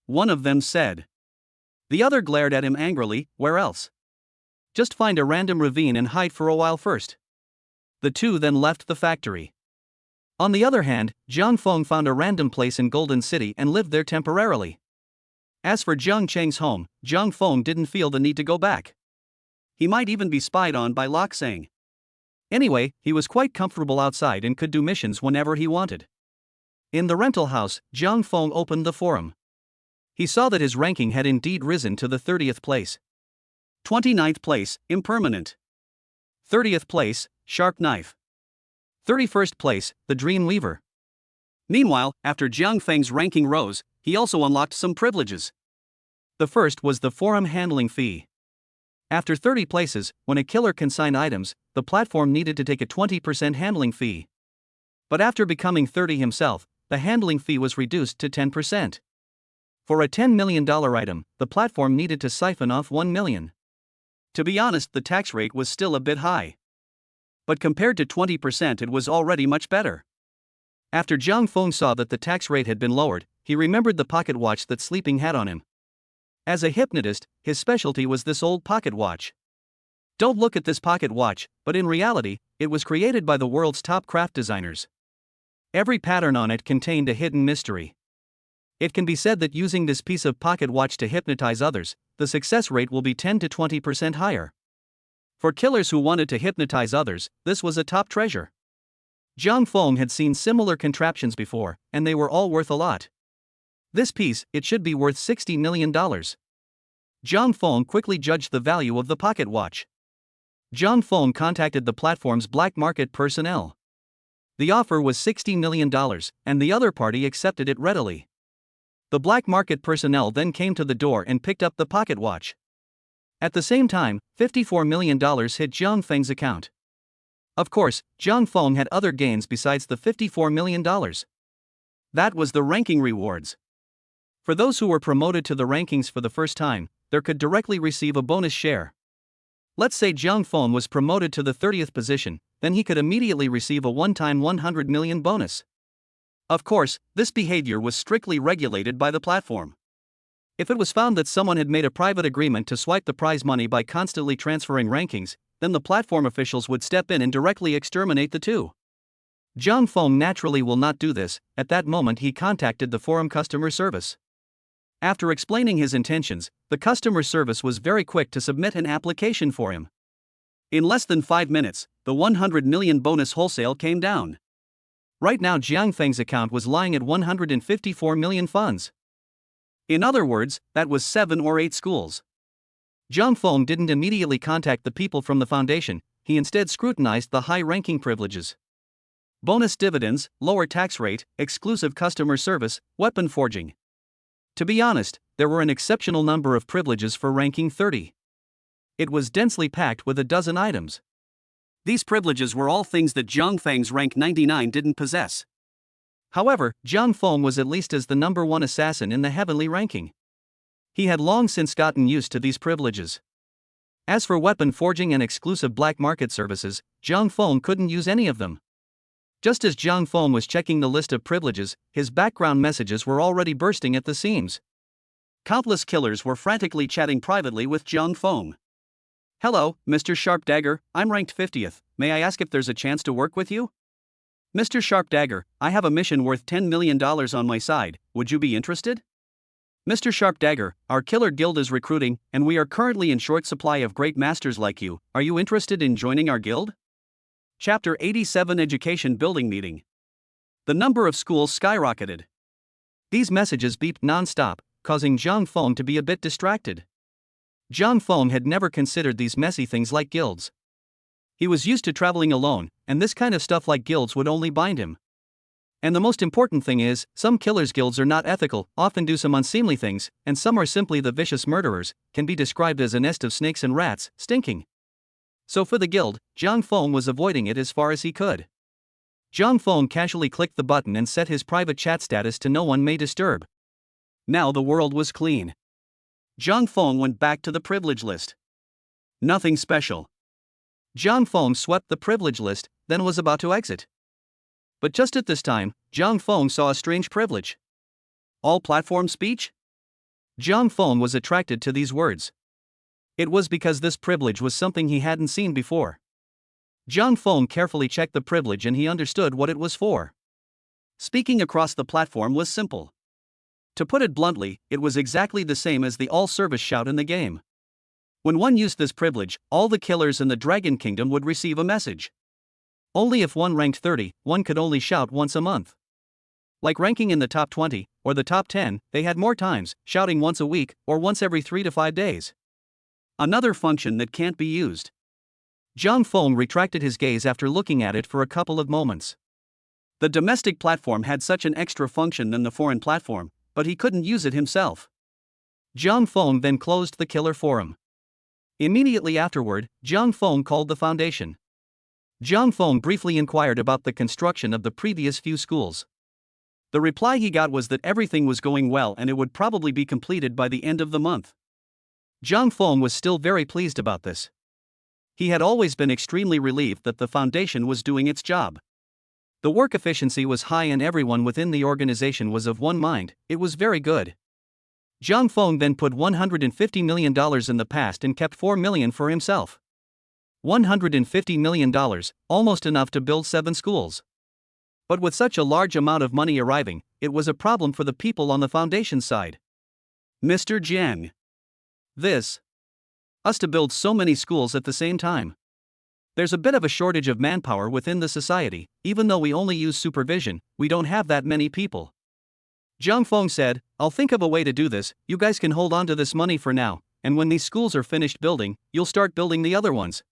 one of them said. The other glared at him angrily. "Where else? Just find a random ravine and hide for a while first." The 2 then left the factory. On the other hand, Jiang Feng found a random place in Golden City and lived there temporarily. As for Jiang Cheng's home, Jiang Feng didn't feel the need to go back. He might even be spied on by Lok Sang. Anyway, he was quite comfortable outside and could do missions whenever he wanted. In the rental house, Jiang Feng opened the forum. He saw that his ranking had indeed risen to the 30th place. 29th place, Impermanent. 30th place, Sharp Knife. 31st place, the Dream Weaver. Meanwhile, after Jiang Feng's ranking rose, he also unlocked some privileges. The first was the forum handling fee. After 30 places, when a killer consigned items, the platform needed to take a 20% handling fee. But after becoming 30 himself, the handling fee was reduced to 10%. For a $10 million item, the platform needed to siphon off $1 million. To be honest, the tax rate was still a bit high. But compared to 20%, it was already much better. After Jiang Feng saw that the tax rate had been lowered, he remembered the pocket watch that Sleeping had on him. As a hypnotist, his specialty was this old pocket watch. Don't look at this pocket watch, but in reality, it was created by the world's top craft designers. Every pattern on it contained a hidden mystery. It can be said that using this piece of pocket watch to hypnotize others, the success rate will be 10 to 20% higher. For killers who wanted to hypnotize others, this was a top treasure. Jiang Feng had seen similar contraptions before, and they were all worth a lot. This piece, it should be worth $60 million. Jiang Feng quickly judged the value of the pocket watch. Jiang Feng contacted the platform's black market personnel. The offer was $60 million, and the other party accepted it readily. The black market personnel then came to the door and picked up the pocket watch. At the same time, $54 million hit Jiang Feng's account. Of course, Jiang Feng had other gains besides the $54 million. That was the ranking rewards. For those who were promoted to the rankings for the first time, they could directly receive a bonus share. Let's say Jiang Feng was promoted to the 30th position, then he could immediately receive a one-time $100 million bonus. Of course, this behavior was strictly regulated by the platform. If it was found that someone had made a private agreement to swipe the prize money by constantly transferring rankings, then the platform officials would step in and directly exterminate the two. Zhang Feng naturally will not do this. At that moment he contacted the forum customer service. After explaining his intentions, the customer service was very quick to submit an application for him. In less than 5 minutes, the 100 million bonus wholesale came down. Right now Jiang Feng's account was lying at 154 million funds. In other words, that was 7 or 8 schools. Zhang Feng didn't immediately contact the people from the foundation, he instead scrutinized the high-ranking privileges. Bonus dividends, lower tax rate, exclusive customer service, weapon forging. To be honest, there were an exceptional number of privileges for ranking 30. It was densely packed with a dozen items. These privileges were all things that Zhang Feng's rank 99 didn't possess. However, Zhang Feng was at least as the number 1 assassin in the heavenly ranking. He had long since gotten used to these privileges. As for weapon forging and exclusive black market services, Zhang Feng couldn't use any of them. Just as Zhang Feng was checking the list of privileges, his background messages were already bursting at the seams. Countless killers were frantically chatting privately with Zhang Feng. "Hello, Mr. Sharp Dagger, I'm ranked 50th, may I ask if there's a chance to work with you? Mr. Sharp Dagger, I have a mission worth $10 million on my side, would you be interested? Mr. Sharp Dagger, our killer guild is recruiting, and we are currently in short supply of great masters like you, are you interested in joining our guild?" Chapter 87 Education Building Meeting. The number of schools skyrocketed. These messages beeped non-stop, causing Zhang Feng to be a bit distracted. Zhang Feng had never considered these messy things like guilds. He was used to traveling alone, and this kind of stuff like guilds would only bind him. And the most important thing is, some killers' guilds are not ethical, often do some unseemly things, and some are simply the vicious murderers, can be described as a nest of snakes and rats, stinking. So for the guild, Zhang Feng was avoiding it as far as he could. Zhang Feng casually clicked the button and set his private chat status to "No one may disturb." Now the world was clean. Zhang Feng went back to the privilege list. Nothing special. Zhang Feng swept the privilege list, then was about to exit. But just at this time, Zhang Feng saw a strange privilege. All platform speech? Zhang Feng was attracted to these words. It was because this privilege was something he hadn't seen before. Zhang Feng carefully checked the privilege and he understood what it was for. Speaking across the platform was simple. To put it bluntly, it was exactly the same as the all-service shout in the game. When one used this privilege, all the killers in the Dragon Kingdom would receive a message. Only if one ranked 30, one could only shout once a month. Like ranking in the top 20, or the top 10, they had more times, shouting once a week, or once every 3 to 5 days. Another function that can't be used. Zhang Feng retracted his gaze after looking at it for a couple of moments. The domestic platform had such an extra function than the foreign platform, but he couldn't use it himself. Zhang Feng then closed the killer forum. Immediately afterward, Zhang Feng called the foundation. Zhang Feng briefly inquired about the construction of the previous few schools. The reply he got was that everything was going well and it would probably be completed by the end of the month. Zhang Feng was still very pleased about this. He had always been extremely relieved that the foundation was doing its job. The work efficiency was high and everyone within the organization was of one mind, it was very good. Zhang Feng then put $150 million in the past and kept $4 million for himself. $150 million, almost enough to build 7 schools. But with such a large amount of money arriving, it was a problem for the people on the foundation side. Mr. Jiang. Us to build so many schools at the same time. There's a bit of a shortage of manpower within the society, even though we only use supervision, we don't have that many people. Zhang Feng said, "I'll think of a way to do this, you guys can hold on to this money for now, and when these schools are finished building, you'll start building the other ones."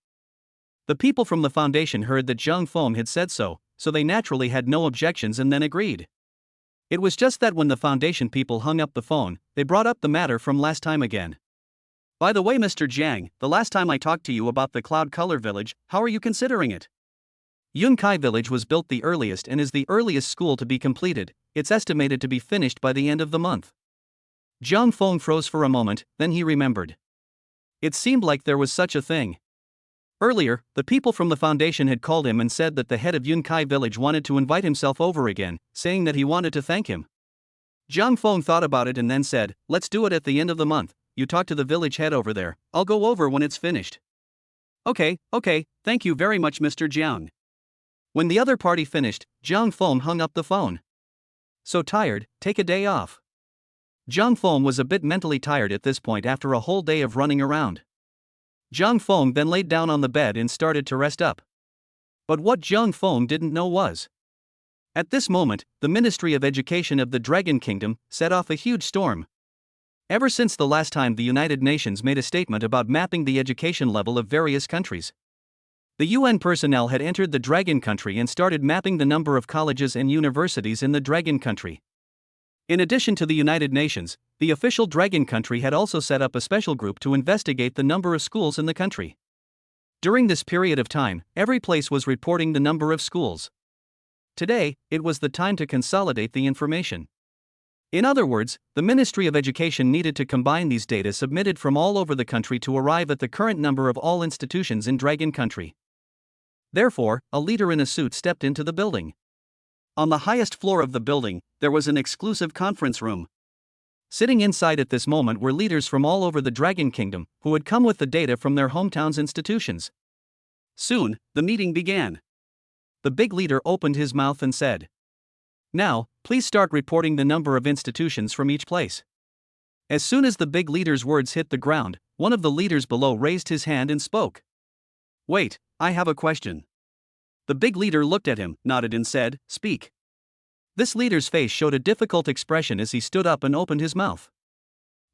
The people from the foundation heard that Zhang Feng had said so they naturally had no objections and then agreed. It was just that when the foundation people hung up the phone, they brought up the matter from last time again. "By the way, Mr. Jiang, the last time I talked to you about the Cloud Color Village, how are you considering it? Yunkai Village was built the earliest and is the earliest school to be completed, it's estimated to be finished by the end of the month." Zhang Feng froze for a moment, then he remembered. It seemed like there was such a thing. Earlier, the people from the foundation had called him and said that the head of Yunkai Village wanted to invite himself over again, saying that he wanted to thank him. Zhang Feng thought about it and then said, "Let's do it at the end of the month. You talk to the village head over there. I'll go over when it's finished." Okay, thank you very much, Mr. Jiang. When the other party finished, Zhang Feng hung up the phone. So tired, take a day off. Zhang Feng was a bit mentally tired at this point after a whole day of running around. Zhang Feng then laid down on the bed and started to rest up. But what Zhang Feng didn't know was, at this moment, the Ministry of Education of the Dragon Kingdom set off a huge storm. Ever since the last time the United Nations made a statement about mapping the education level of various countries, the UN personnel had entered the Dragon Country and started mapping the number of colleges and universities in the Dragon Country. In addition to the United Nations, the official Dragon Country had also set up a special group to investigate the number of schools in the country. During this period of time, every place was reporting the number of schools. Today, it was the time to consolidate the information. In other words, the Ministry of Education needed to combine these data submitted from all over the country to arrive at the current number of all institutions in Dragon Country. Therefore, a leader in a suit stepped into the building. On the highest floor of the building, there was an exclusive conference room. Sitting inside at this moment were leaders from all over the Dragon Kingdom, who had come with the data from their hometowns' institutions. Soon, the meeting began. The big leader opened his mouth and said, "Now, please start reporting the number of institutions from each place." As soon as the big leader's words hit the ground, one of the leaders below raised his hand and spoke. "Wait, I have a question." The big leader looked at him, nodded and said, "Speak." This leader's face showed a difficult expression as he stood up and opened his mouth.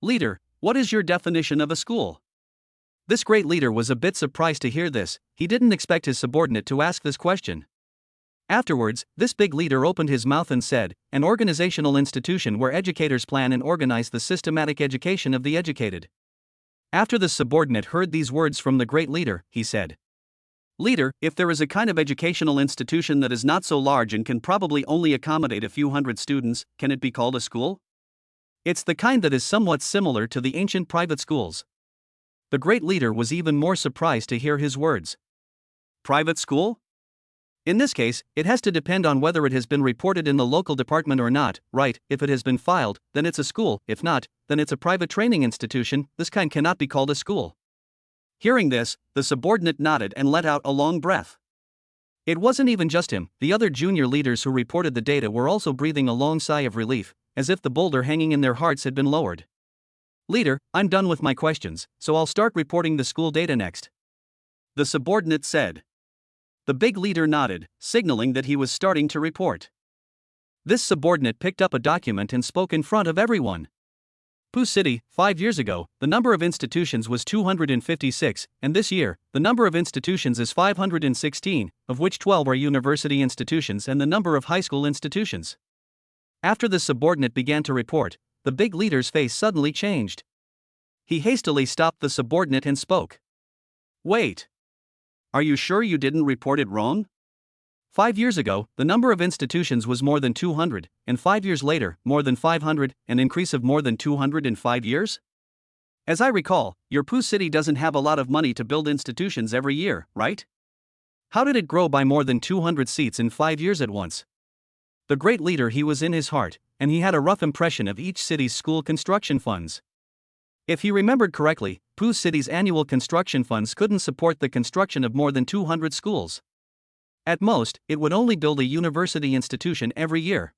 "Leader, what is your definition of a school?" This great leader was a bit surprised to hear this. He didn't expect his subordinate to ask this question. Afterwards, this big leader opened his mouth and said, "An organizational institution where educators plan and organize the systematic education of the educated." After the subordinate heard these words from the great leader, he said, "Leader, if there is a kind of educational institution that is not so large and can probably only accommodate a few hundred students, can it be called a school?" It's the kind that is somewhat similar to the ancient private schools. The great leader was even more surprised to hear his words. Private school? In this case, it has to depend on whether it has been reported in the local department or not, right? If it has been filed, then it's a school. If not, then it's a private training institution. This kind cannot be called a school. Hearing this, the subordinate nodded and let out a long breath. It wasn't even just him, the other junior leaders who reported the data were also breathing a long sigh of relief, as if the boulder hanging in their hearts had been lowered. "Leader, I'm done with my questions, so I'll start reporting the school data next," the subordinate said. The big leader nodded, signaling that he was starting to report. This subordinate picked up a document and spoke in front of everyone. Poo City, 5 years ago, the number of institutions was 256, and this year, the number of institutions is 516, of which 12 are university institutions and the number of high school institutions. After the subordinate began to report, the big leader's face suddenly changed. He hastily stopped the subordinate and spoke. "Wait. Are you sure you didn't report it wrong? 5 years ago, the number of institutions was more than 200, and 5 years later, more than 500, an increase of more than 200 in 5 years? As I recall, your Poo City doesn't have a lot of money to build institutions every year, right? How did it grow by more than 200 seats in 5 years at once?" The great leader, he was in his heart, and he had a rough impression of each city's school construction funds. If he remembered correctly, Poo City's annual construction funds couldn't support the construction of more than 200 schools. At most, it would only build a university institution every year.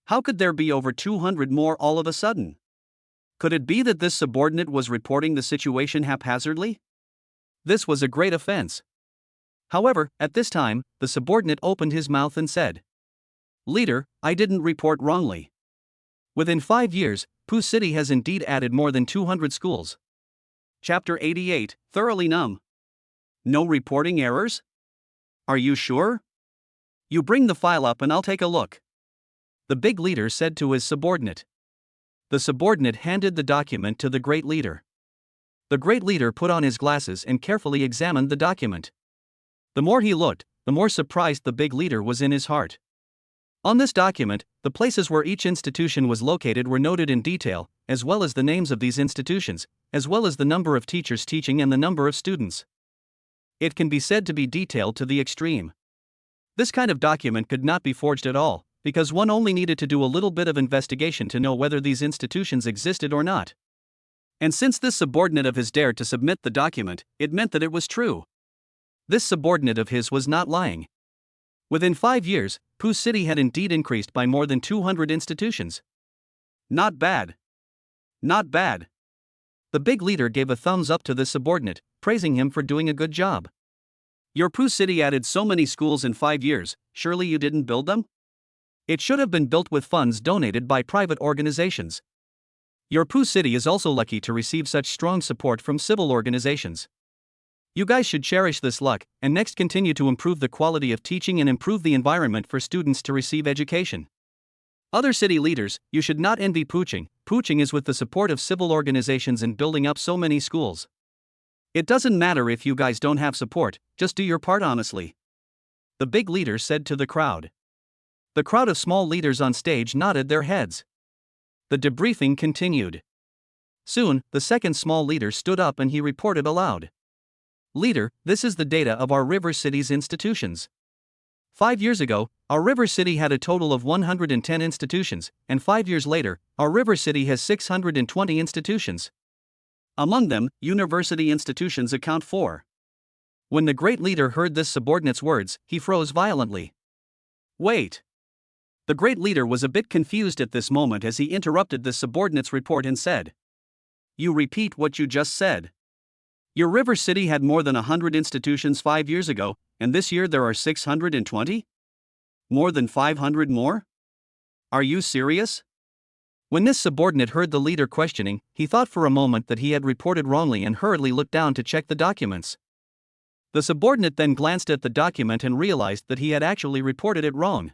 How could there be over 200 more all of a sudden? Could it be that this subordinate was reporting the situation haphazardly? This was a great offense. However, at this time, the subordinate opened his mouth and said, "Leader, I didn't report wrongly. Within 5 years, Poo City has indeed added more than 200 schools." Chapter 88, Thoroughly Numb. No reporting errors? Are you sure? You bring the file up and I'll take a look, the big leader said to his subordinate. The subordinate handed the document to the great leader. The great leader put on his glasses and carefully examined the document. The more he looked, the more surprised the big leader was in his heart. On this document, the places where each institution was located were noted in detail, as well as the names of these institutions, as well as the number of teachers teaching and the number of students. It can be said to be detailed to the extreme. This kind of document could not be forged at all, because one only needed to do a little bit of investigation to know whether these institutions existed or not. And since this subordinate of his dared to submit the document, it meant that it was true. This subordinate of his was not lying. Within 5 years, Pooh City had indeed increased by more than 200 institutions. Not bad. Not bad. The big leader gave a thumbs up to this subordinate, praising him for doing a good job. Your Pooh City added so many schools in 5 years, surely you didn't build them? It should have been built with funds donated by private organizations. Your Pooh City is also lucky to receive such strong support from civil organizations. You guys should cherish this luck, and next continue to improve the quality of teaching and improve the environment for students to receive education. Other city leaders, you should not envy Pooching. Pooching is with the support of civil organizations in building up so many schools. It doesn't matter if you guys don't have support, just do your part honestly. The big leader said to the crowd. The crowd of small leaders on stage nodded their heads. The debriefing continued. Soon, the second small leader stood up and he reported aloud. Leader, this is the data of our River City's institutions. 5 years ago, our River City had a total of 110 institutions, and 5 years later, our River City has 620 institutions. Among them, university institutions account for. When the great leader heard this subordinate's words, he froze violently. Wait. The great leader was a bit confused at this moment as he interrupted the subordinate's report and said, You repeat what you just said. Your River City had more than 100 institutions 5 years ago, and this year there are 620? More than 500 more? Are you serious? When this subordinate heard the leader questioning, he thought for a moment that he had reported wrongly and hurriedly looked down to check the documents. The subordinate then glanced at the document and realized that he had actually reported it wrong.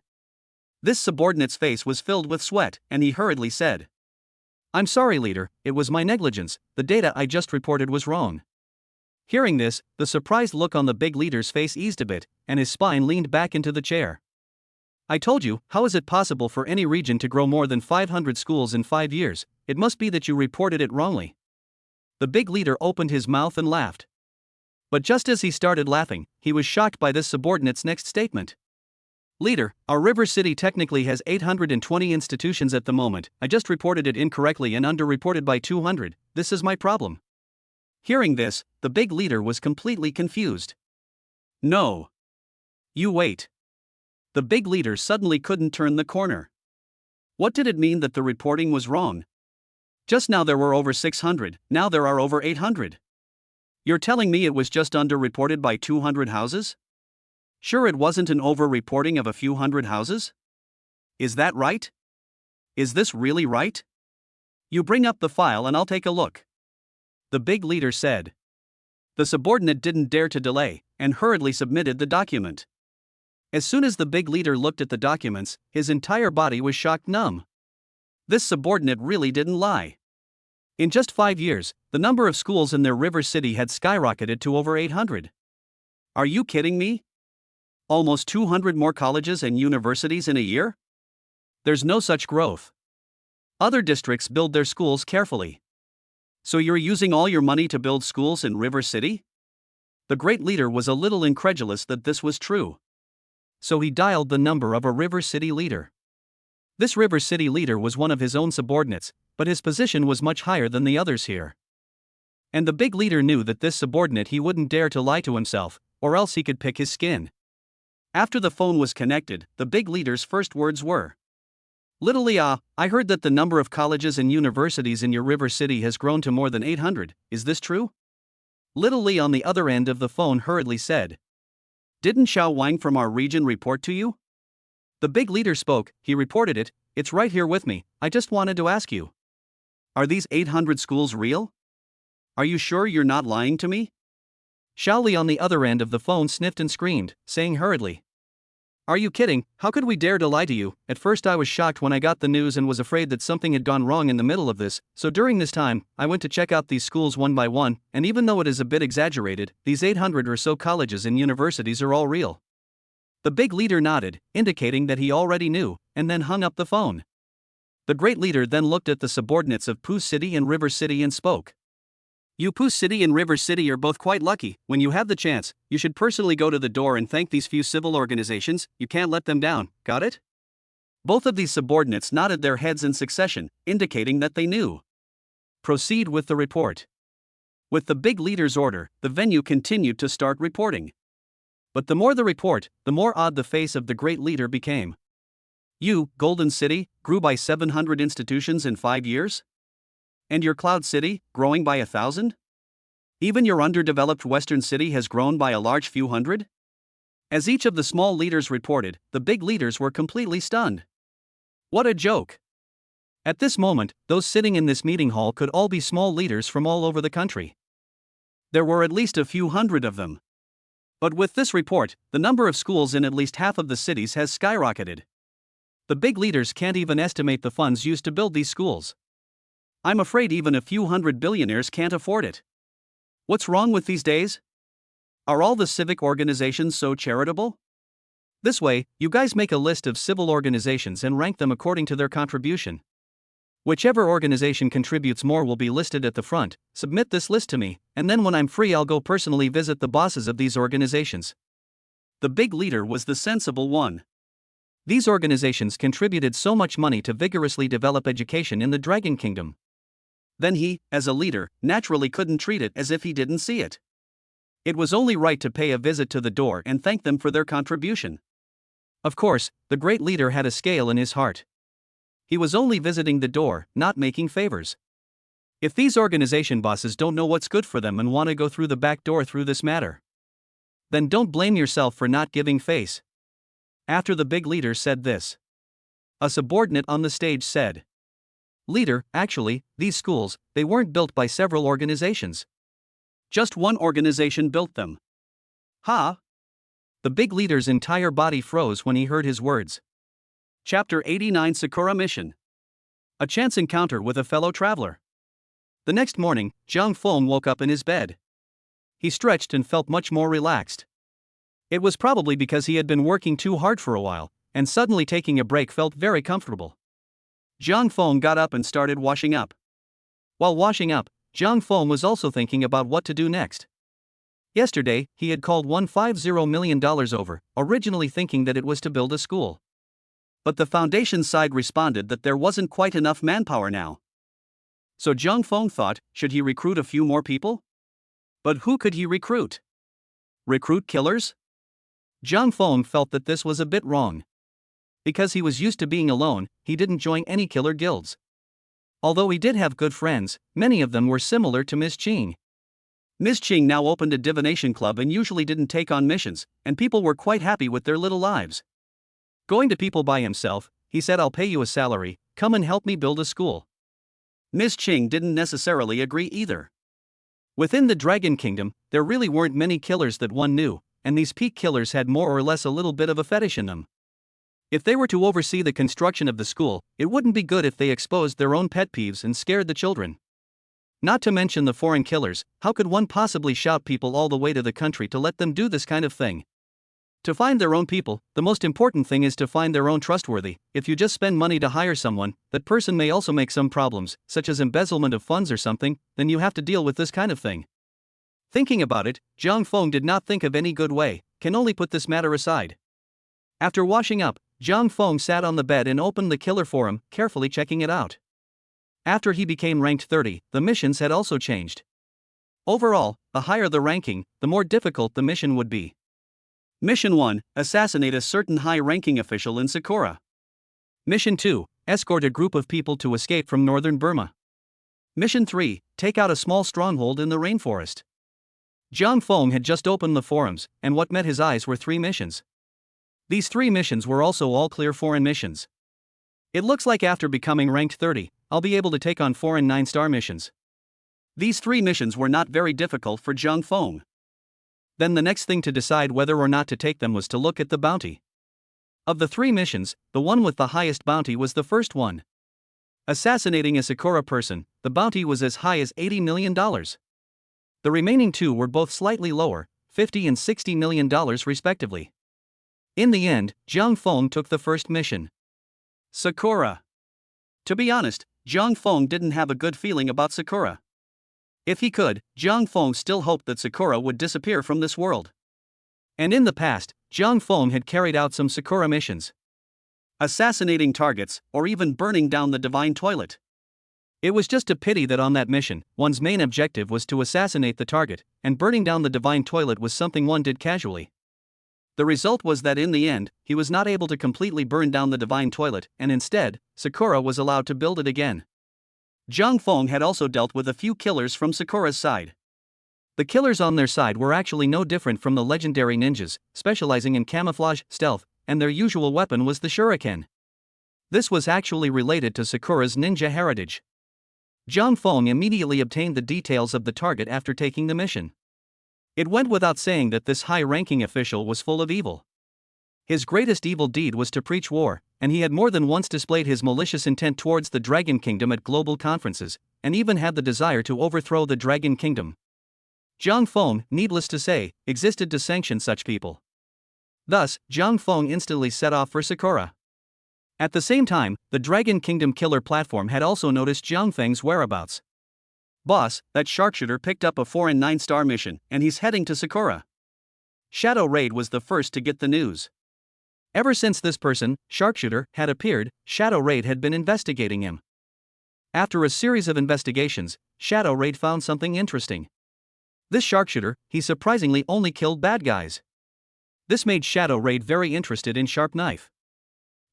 This subordinate's face was filled with sweat, and he hurriedly said, I'm sorry, leader, it was my negligence, the data I just reported was wrong. Hearing this, the surprised look on the big leader's face eased a bit, and his spine leaned back into the chair. I told you, how is it possible for any region to grow more than 500 schools in 5 years? It must be that you reported it wrongly. The big leader opened his mouth and laughed. But just as he started laughing, he was shocked by this subordinate's next statement. Leader, our River City technically has 820 institutions at the moment. I just reported it incorrectly and underreported by 200. This is my problem. Hearing this, the big leader was completely confused. No. You wait. The big leader suddenly couldn't turn the corner. What did it mean that the reporting was wrong? Just now there were over 600, now there are over 800. You're telling me it was just underreported by 200 houses? Sure, it wasn't an over-reporting of a few hundred houses? Is that right? Is this really right? You bring up the file and I'll take a look. The big leader said. The subordinate didn't dare to delay, and hurriedly submitted the document. As soon as the big leader looked at the documents, his entire body was shocked numb. This subordinate really didn't lie. In just 5 years, the number of schools in their River City had skyrocketed to over 800. Are you kidding me? Almost 200 more colleges and universities in a year? There's no such growth. Other districts build their schools carefully. So you're using all your money to build schools in River City? The great leader was a little incredulous that this was true. So he dialed the number of a River City leader. This River City leader was one of his own subordinates, but his position was much higher than the others here. And the big leader knew that this subordinate he wouldn't dare to lie to himself, or else he could pick his skin. After the phone was connected, the big leader's first words were, Little Leah, I heard that the number of colleges and universities in your River City has grown to more than 800, is this true? Little Lee on the other end of the phone hurriedly said, Didn't Xiao Wang from our region report to you? The big leader spoke, he reported it, it's right here with me, I just wanted to ask you. Are these 800 schools real? Are you sure you're not lying to me? Xiao Li on the other end of the phone sniffed and screamed, saying hurriedly, Are you kidding? How could we dare to lie to you? At first I was shocked when I got the news and was afraid that something had gone wrong in the middle of this, so during this time, I went to check out these schools one by one, and even though it is a bit exaggerated, these 800 or so colleges and universities are all real. The big leader nodded, indicating that he already knew, and then hung up the phone. The great leader then looked at the subordinates of Pooh City and River City and spoke. You Pooh City and River City are both quite lucky. When you have the chance, you should personally go to the door and thank these few civil organizations. You can't let them down, got it? Both of these subordinates nodded their heads in succession, indicating that they knew. Proceed with the report. With the big leader's order, the venue continued to start reporting. But the more the report, the more odd the face of the great leader became. You, Golden City, grew by 700 institutions in 5 years? And your Cloud City, growing by 1,000? Even your underdeveloped Western City has grown by a large few hundred? As each of the small leaders reported, the big leaders were completely stunned. What a joke! At this moment, those sitting in this meeting hall could all be small leaders from all over the country. There were at least a few hundred of them. But with this report, the number of schools in at least half of the cities has skyrocketed. The big leaders can't even estimate the funds used to build these schools. I'm afraid even a few hundred billionaires can't afford it. What's wrong with these days? Are all the civic organizations so charitable? This way, you guys make a list of civil organizations and rank them according to their contribution. Whichever organization contributes more will be listed at the front. Submit this list to me, and then when I'm free I'll go personally visit the bosses of these organizations. The big leader was the sensible one. These organizations contributed so much money to vigorously develop education in the Dragon Kingdom. Then he, as a leader, naturally couldn't treat it as if he didn't see it. It was only right to pay a visit to the door and thank them for their contribution. Of course, the great leader had a scale in his heart. He was only visiting the door, not making favors. If these organization bosses don't know what's good for them and want to go through the back door through this matter, then don't blame yourself for not giving face. After the big leader said this, a subordinate on the stage said, "Leader, actually, these schools, they weren't built by several organizations. Just one organization built them." Ha! The big leader's entire body froze when he heard his words. Chapter 89 Sakura Mission. A chance encounter with a fellow traveler. The next morning, Zhang Feng woke up in his bed. He stretched and felt much more relaxed. It was probably because he had been working too hard for a while, and suddenly taking a break felt very comfortable. Zhang Feng got up and started washing up. While washing up, Zhang Feng was also thinking about what to do next. Yesterday, he had called $150 million over, originally thinking that it was to build a school. But the foundation side responded that there wasn't quite enough manpower now. So Zhang Feng thought, should he recruit a few more people? But who could he recruit? Recruit killers? Zhang Feng felt that this was a bit wrong. Because he was used to being alone, he didn't join any killer guilds. Although he did have good friends, many of them were similar to Miss Qing. Miss Qing now opened a divination club and usually didn't take on missions, and people were quite happy with their little lives. Going to people by himself, he said, "I'll pay you a salary, come and help me build a school." Miss Qing didn't necessarily agree either. Within the Dragon Kingdom, there really weren't many killers that one knew, and these peak killers had more or less a little bit of a fetish in them. If they were to oversee the construction of the school, it wouldn't be good if they exposed their own pet peeves and scared the children. Not to mention the foreign killers, how could one possibly shout people all the way to the country to let them do this kind of thing? To find their own people, the most important thing is to find their own trustworthy. If you just spend money to hire someone, that person may also make some problems, such as embezzlement of funds or something, then you have to deal with this kind of thing. Thinking about it, Zhang Feng did not think of any good way, can only put this matter aside. After washing up, Zhang Feng sat on the bed and opened the killer forum, carefully checking it out. After he became ranked 30, the missions had also changed. Overall, the higher the ranking, the more difficult the mission would be. Mission 1, assassinate a certain high-ranking official in Sakura. Mission 2, escort a group of people to escape from northern Burma. Mission 3, take out a small stronghold in the rainforest. Zhang Feng had just opened the forums, and what met his eyes were 3 missions. These 3 missions were also all clear foreign missions. It looks like after becoming ranked 30, I'll be able to take on foreign 9-star missions. These 3 missions were not very difficult for Zhang Feng. Then the next thing to decide whether or not to take them was to look at the bounty. Of the 3 missions, the one with the highest bounty was the first one. Assassinating a Sakura person, the bounty was as high as $80 million. The remaining 2 were both slightly lower, $50 and $60 million respectively. In the end, Zhang Feng took the first mission. Sakura. To be honest, Zhang Feng didn't have a good feeling about Sakura. If he could, Zhang Feng still hoped that Sakura would disappear from this world. And in the past, Zhang Feng had carried out some Sakura missions. assassinating targets, or even burning down the divine toilet. It was just a pity that on that mission, one's main objective was to assassinate the target, and burning down the divine toilet was something one did casually. The result was that in the end, he was not able to completely burn down the divine toilet, and instead, Sakura was allowed to build it again. Zhang Feng had also dealt with a few killers from Sakura's side. The killers on their side were actually no different from the legendary ninjas, specializing in camouflage, stealth, and their usual weapon was the shuriken. This was actually related to Sakura's ninja heritage. Zhang Feng immediately obtained the details of the target after taking the mission. It went without saying that this high-ranking official was full of evil. His greatest evil deed was to preach war, and he had more than once displayed his malicious intent towards the Dragon Kingdom at global conferences, and even had the desire to overthrow the Dragon Kingdom. Zhang Feng, needless to say, existed to sanction such people. Thus, Zhang Feng instantly set off for Sakura. At the same time, the Dragon Kingdom killer platform had also noticed Zhang Feng's whereabouts. Boss, that sharpshooter picked up a foreign 9-star mission, and he's heading to Sakura. Shadow Raid was the first to get the news. Ever since this person, Sharpshooter, had appeared, Shadow Raid had been investigating him. After a series of investigations, Shadow Raid found something interesting. This Sharpshooter, he surprisingly only killed bad guys. This made Shadow Raid very interested in Sharp Knife.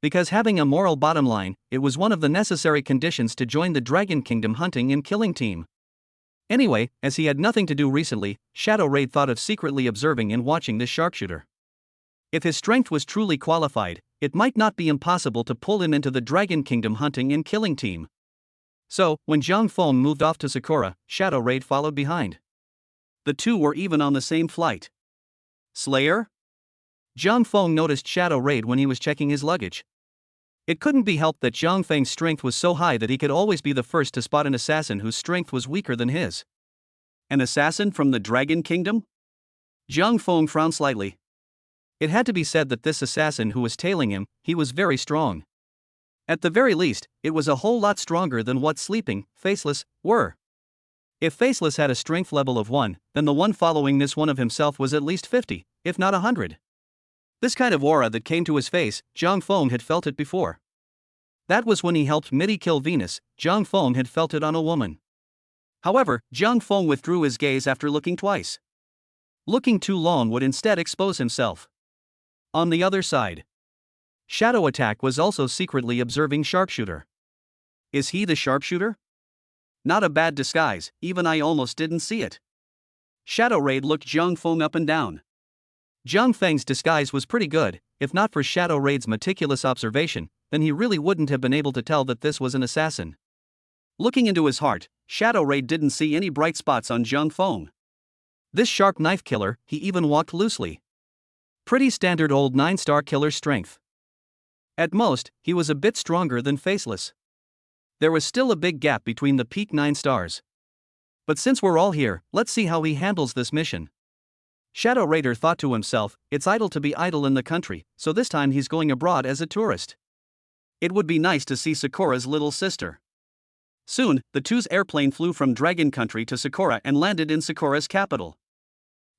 Because having a moral bottom line, it was one of the necessary conditions to join the Dragon Kingdom hunting and killing team. Anyway, as he had nothing to do recently, Shadow Raid thought of secretly observing and watching this sharpshooter. If his strength was truly qualified, it might not be impossible to pull him into the Dragon Kingdom hunting and killing team. So, when Zhang Feng moved off to Sakura, Shadow Raid followed behind. The two were even on the same flight. Slayer? Zhang Feng noticed Shadow Raid when he was checking his luggage. It couldn't be helped that Zhang Feng's strength was so high that he could always be the first to spot an assassin whose strength was weaker than his. An assassin from the Dragon Kingdom? Zhang Feng frowned slightly. It had to be said that this assassin who was tailing him, he was very strong. At the very least, it was a whole lot stronger than what Sleeping, Faceless, were. If Faceless had a strength level of 1, then the one following this one of himself was at least 50, if not 100. This kind of aura that came to his face, Zhang Feng had felt it before. That was when he helped Mitty kill Venus. Zhang Feng had felt it on a woman. However, Zhang Feng withdrew his gaze after looking twice. Looking too long would instead expose himself. On the other side, Shadow Attack was also secretly observing Sharpshooter. Is he the sharpshooter? Not a bad disguise, even I almost didn't see it. Shadow Raid looked Zhang Feng up and down. Zhang Feng's disguise was pretty good. If not for Shadow Raid's meticulous observation, then he really wouldn't have been able to tell that this was an assassin. Looking into his heart, Shadow Raid didn't see any bright spots on Zhang Feng. This sharp knife killer, he even walked loosely. Pretty standard old 9-star killer strength. At most, he was a bit stronger than Faceless. There was still a big gap between the peak 9 stars. But since we're all here, let's see how he handles this mission. Shadow Raider thought to himself, it's idle to be idle in the country, so this time he's going abroad as a tourist. It would be nice to see Sakura's little sister. Soon, the two's airplane flew from Dragon Country to Sakura and landed in Sakura's capital.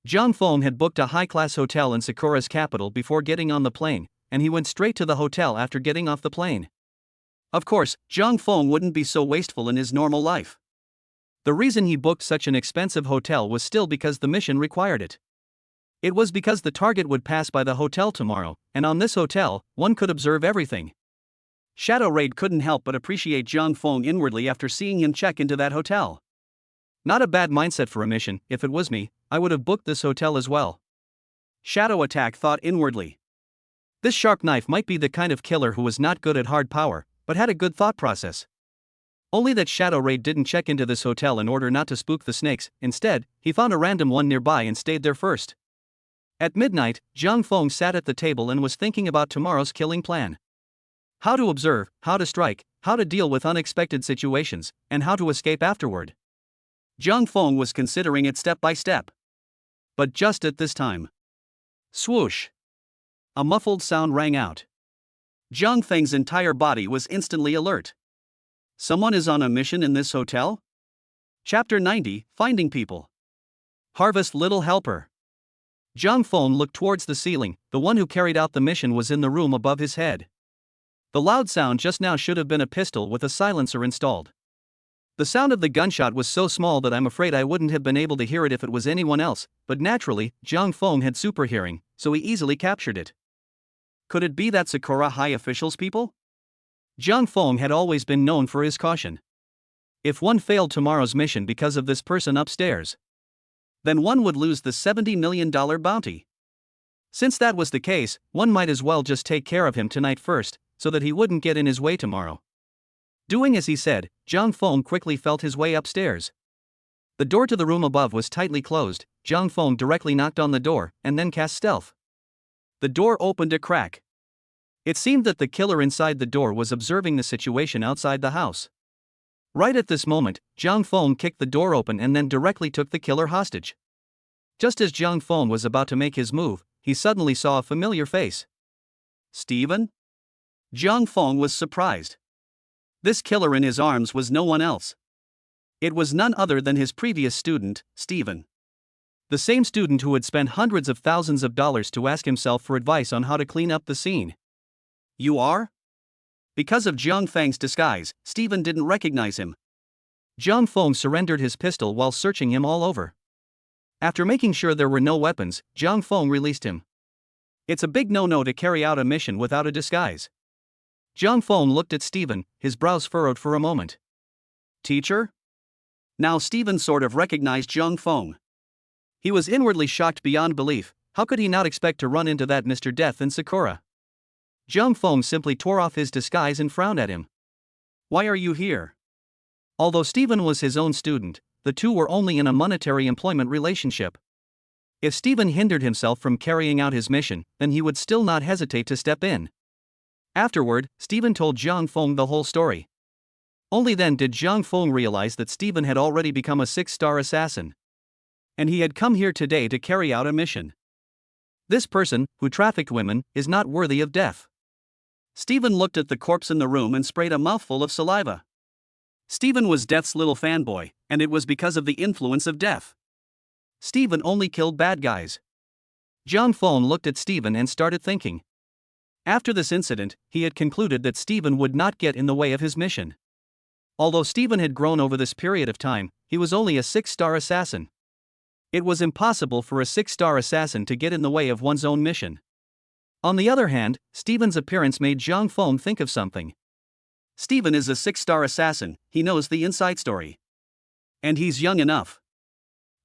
Zhang Feng had booked a high-class hotel in Sakura's capital before getting on the plane, and he went straight to the hotel after getting off the plane. Of course, Zhang Feng wouldn't be so wasteful in his normal life. The reason he booked such an expensive hotel was still because the mission required it. It was because the target would pass by the hotel tomorrow, and on this hotel, one could observe everything. Shadow Raid couldn't help but appreciate Zhang Feng inwardly after seeing him check into that hotel. Not a bad mindset for a mission. If it was me, I would have booked this hotel as well. Shadow Attack thought inwardly. This sharp knife might be the kind of killer who was not good at hard power, but had a good thought process. Only that Shadow Raid didn't check into this hotel in order not to spook the snakes. Instead, he found a random one nearby and stayed there first. At midnight, Zhang Feng sat at the table and was thinking about tomorrow's killing plan. How to observe, how to strike, how to deal with unexpected situations, and how to escape afterward. Zhang Feng was considering it step by step. But just at this time, swoosh! A muffled sound rang out. Zhang Feng's entire body was instantly alert. Someone is on a mission in this hotel? Chapter 90, Finding People. Harvest Little Helper. Zhang Feng looked towards the ceiling. The one who carried out the mission was in the room above his head. The loud sound just now should have been a pistol with a silencer installed. The sound of the gunshot was so small that I'm afraid I wouldn't have been able to hear it if it was anyone else, but naturally, Jiang Feng had super hearing, so he easily captured it. Could it be that Sakura High officials people? Jiang Feng had always been known for his caution. If one failed tomorrow's mission because of this person upstairs, then one would lose the $70 million bounty. Since that was the case, one might as well just take care of him tonight first, so that he wouldn't get in his way tomorrow. Doing as he said, Jiang Feng quickly felt his way upstairs. The door to the room above was tightly closed. Jiang Feng directly knocked on the door, and then cast stealth. The door opened a crack. It seemed that the killer inside the door was observing the situation outside the house. Right at this moment, Jiang Feng kicked the door open and then directly took the killer hostage. Just as Jiang Feng was about to make his move, he suddenly saw a familiar face. Stephen? Jiang Feng was surprised. This killer in his arms was no one else. It was none other than his previous student, Stephen. The same student who had spent hundreds of thousands of dollars to ask himself for advice on how to clean up the scene. You are? Because of Jiang Feng's disguise, Stephen didn't recognize him. Jiang Feng surrendered his pistol while searching him all over. After making sure there were no weapons, Jiang Feng released him. It's a big no-no to carry out a mission without a disguise. Jiang Feng looked at Stephen, his brows furrowed for a moment. Teacher? Now Stephen sort of recognized Jiang Feng. He was inwardly shocked beyond belief. How could he not expect to run into that Mr. Death and Sakura? Jiang Feng simply tore off his disguise and frowned at him. Why are you here? Although Stephen was his own student, the two were only in a monetary employment relationship. If Stephen hindered himself from carrying out his mission, then he would still not hesitate to step in. Afterward, Stephen told Jiang Feng the whole story. Only then did Jiang Feng realize that Stephen had already become a 6-star assassin. And he had come here today to carry out a mission. This person, who trafficked women, is not worthy of death. Stephen looked at the corpse in the room and sprayed a mouthful of saliva. Stephen was Death's little fanboy, and it was because of the influence of Death. Stephen only killed bad guys. Jiang Feng looked at Stephen and started thinking. After this incident, he had concluded that Stephen would not get in the way of his mission. Although Stephen had grown over this period of time, he was only a 6-star assassin. It was impossible for a 6-star assassin to get in the way of one's own mission. On the other hand, Stephen's appearance made Jiang Feng think of something. Stephen is a 6-star assassin, he knows the inside story. And he's young enough.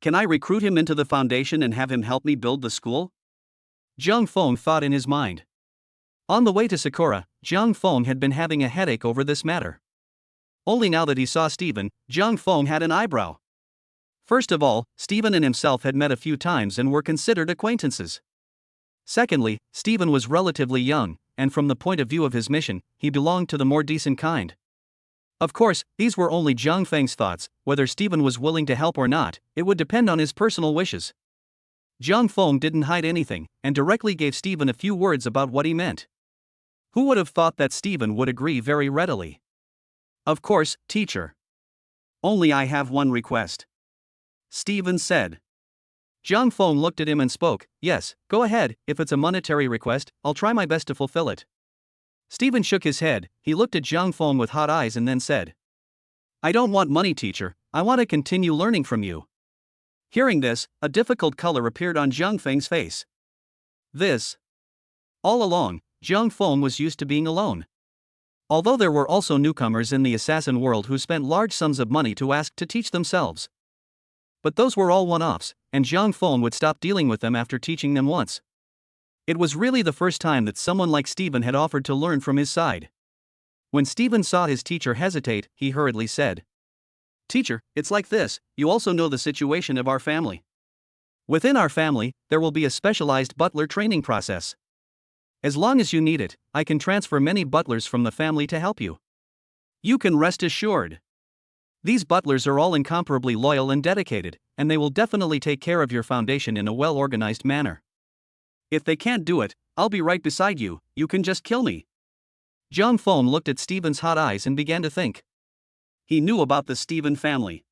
Can I recruit him into the foundation and have him help me build the school? Jiang Feng thought in his mind. On the way to Sakura, Jiang Feng had been having a headache over this matter. Only now that he saw Stephen, Jiang Feng had an eyebrow. First of all, Stephen and himself had met a few times and were considered acquaintances. Secondly, Stephen was relatively young, and from the point of view of his mission, he belonged to the more decent kind. Of course, these were only Jiang Feng's thoughts. Whether Stephen was willing to help or not, it would depend on his personal wishes. Jiang Feng didn't hide anything, and directly gave Stephen a few words about what he meant. Who would have thought that Stephen would agree very readily? Of course, teacher. Only I have one request. Stephen said. Jiang Feng looked at him and spoke. Yes, go ahead, if it's a monetary request, I'll try my best to fulfill it. Stephen shook his head. He looked at Jiang Feng with hot eyes and then said. I don't want money, teacher, I want to continue learning from you. Hearing this, a difficult color appeared on Jiang Feng's face. All along, Jiang Feng was used to being alone. Although there were also newcomers in the assassin world who spent large sums of money to ask to teach themselves. But those were all one-offs, and Jiang Feng would stop dealing with them after teaching them once. It was really the first time that someone like Stephen had offered to learn from his side. When Stephen saw his teacher hesitate, he hurriedly said, Teacher, it's like this, you also know the situation of our family. Within our family, there will be a specialized butler training process. As long as you need it, I can transfer many butlers from the family to help you. You can rest assured. These butlers are all incomparably loyal and dedicated, and they will definitely take care of your foundation in a well-organized manner. If they can't do it, I'll be right beside you, you can just kill me. Jiang Feng looked at Stephen's hot eyes and began to think. He knew about the Stephen family.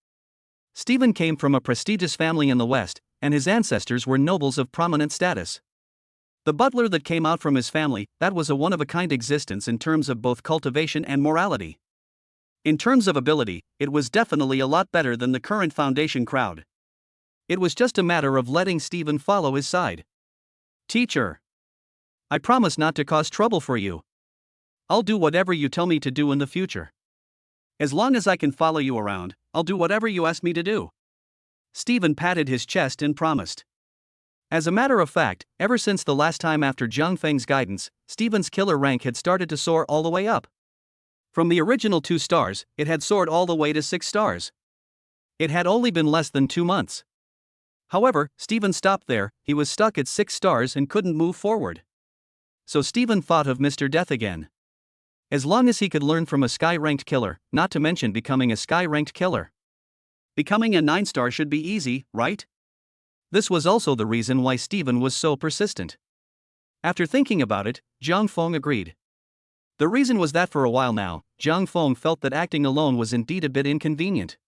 Stephen came from a prestigious family in the West, and his ancestors were nobles of prominent status. The butler that came out from his family, that was a one-of-a-kind existence in terms of both cultivation and morality. In terms of ability, it was definitely a lot better than the current Foundation crowd. It was just a matter of letting Stephen follow his side. Teacher. I promise not to cause trouble for you. I'll do whatever you tell me to do in the future. As long as I can follow you around, I'll do whatever you ask me to do. Stephen patted his chest and promised. As a matter of fact, ever since the last time after Jiang Feng's guidance, Stephen's killer rank had started to soar all the way up. From the original 2 stars, it had soared all the way to 6 stars. It had only been less than 2 months. However, Stephen stopped there, he was stuck at 6 stars and couldn't move forward. So Stephen thought of Mr. Death again. As long as he could learn from a sky-ranked killer, not to mention becoming a sky-ranked killer. Becoming a 9-star should be easy, right? This was also the reason why Stephen was so persistent. After thinking about it, Jiang Feng agreed. The reason was that for a while now, Jiang Feng felt that acting alone was indeed a bit inconvenient.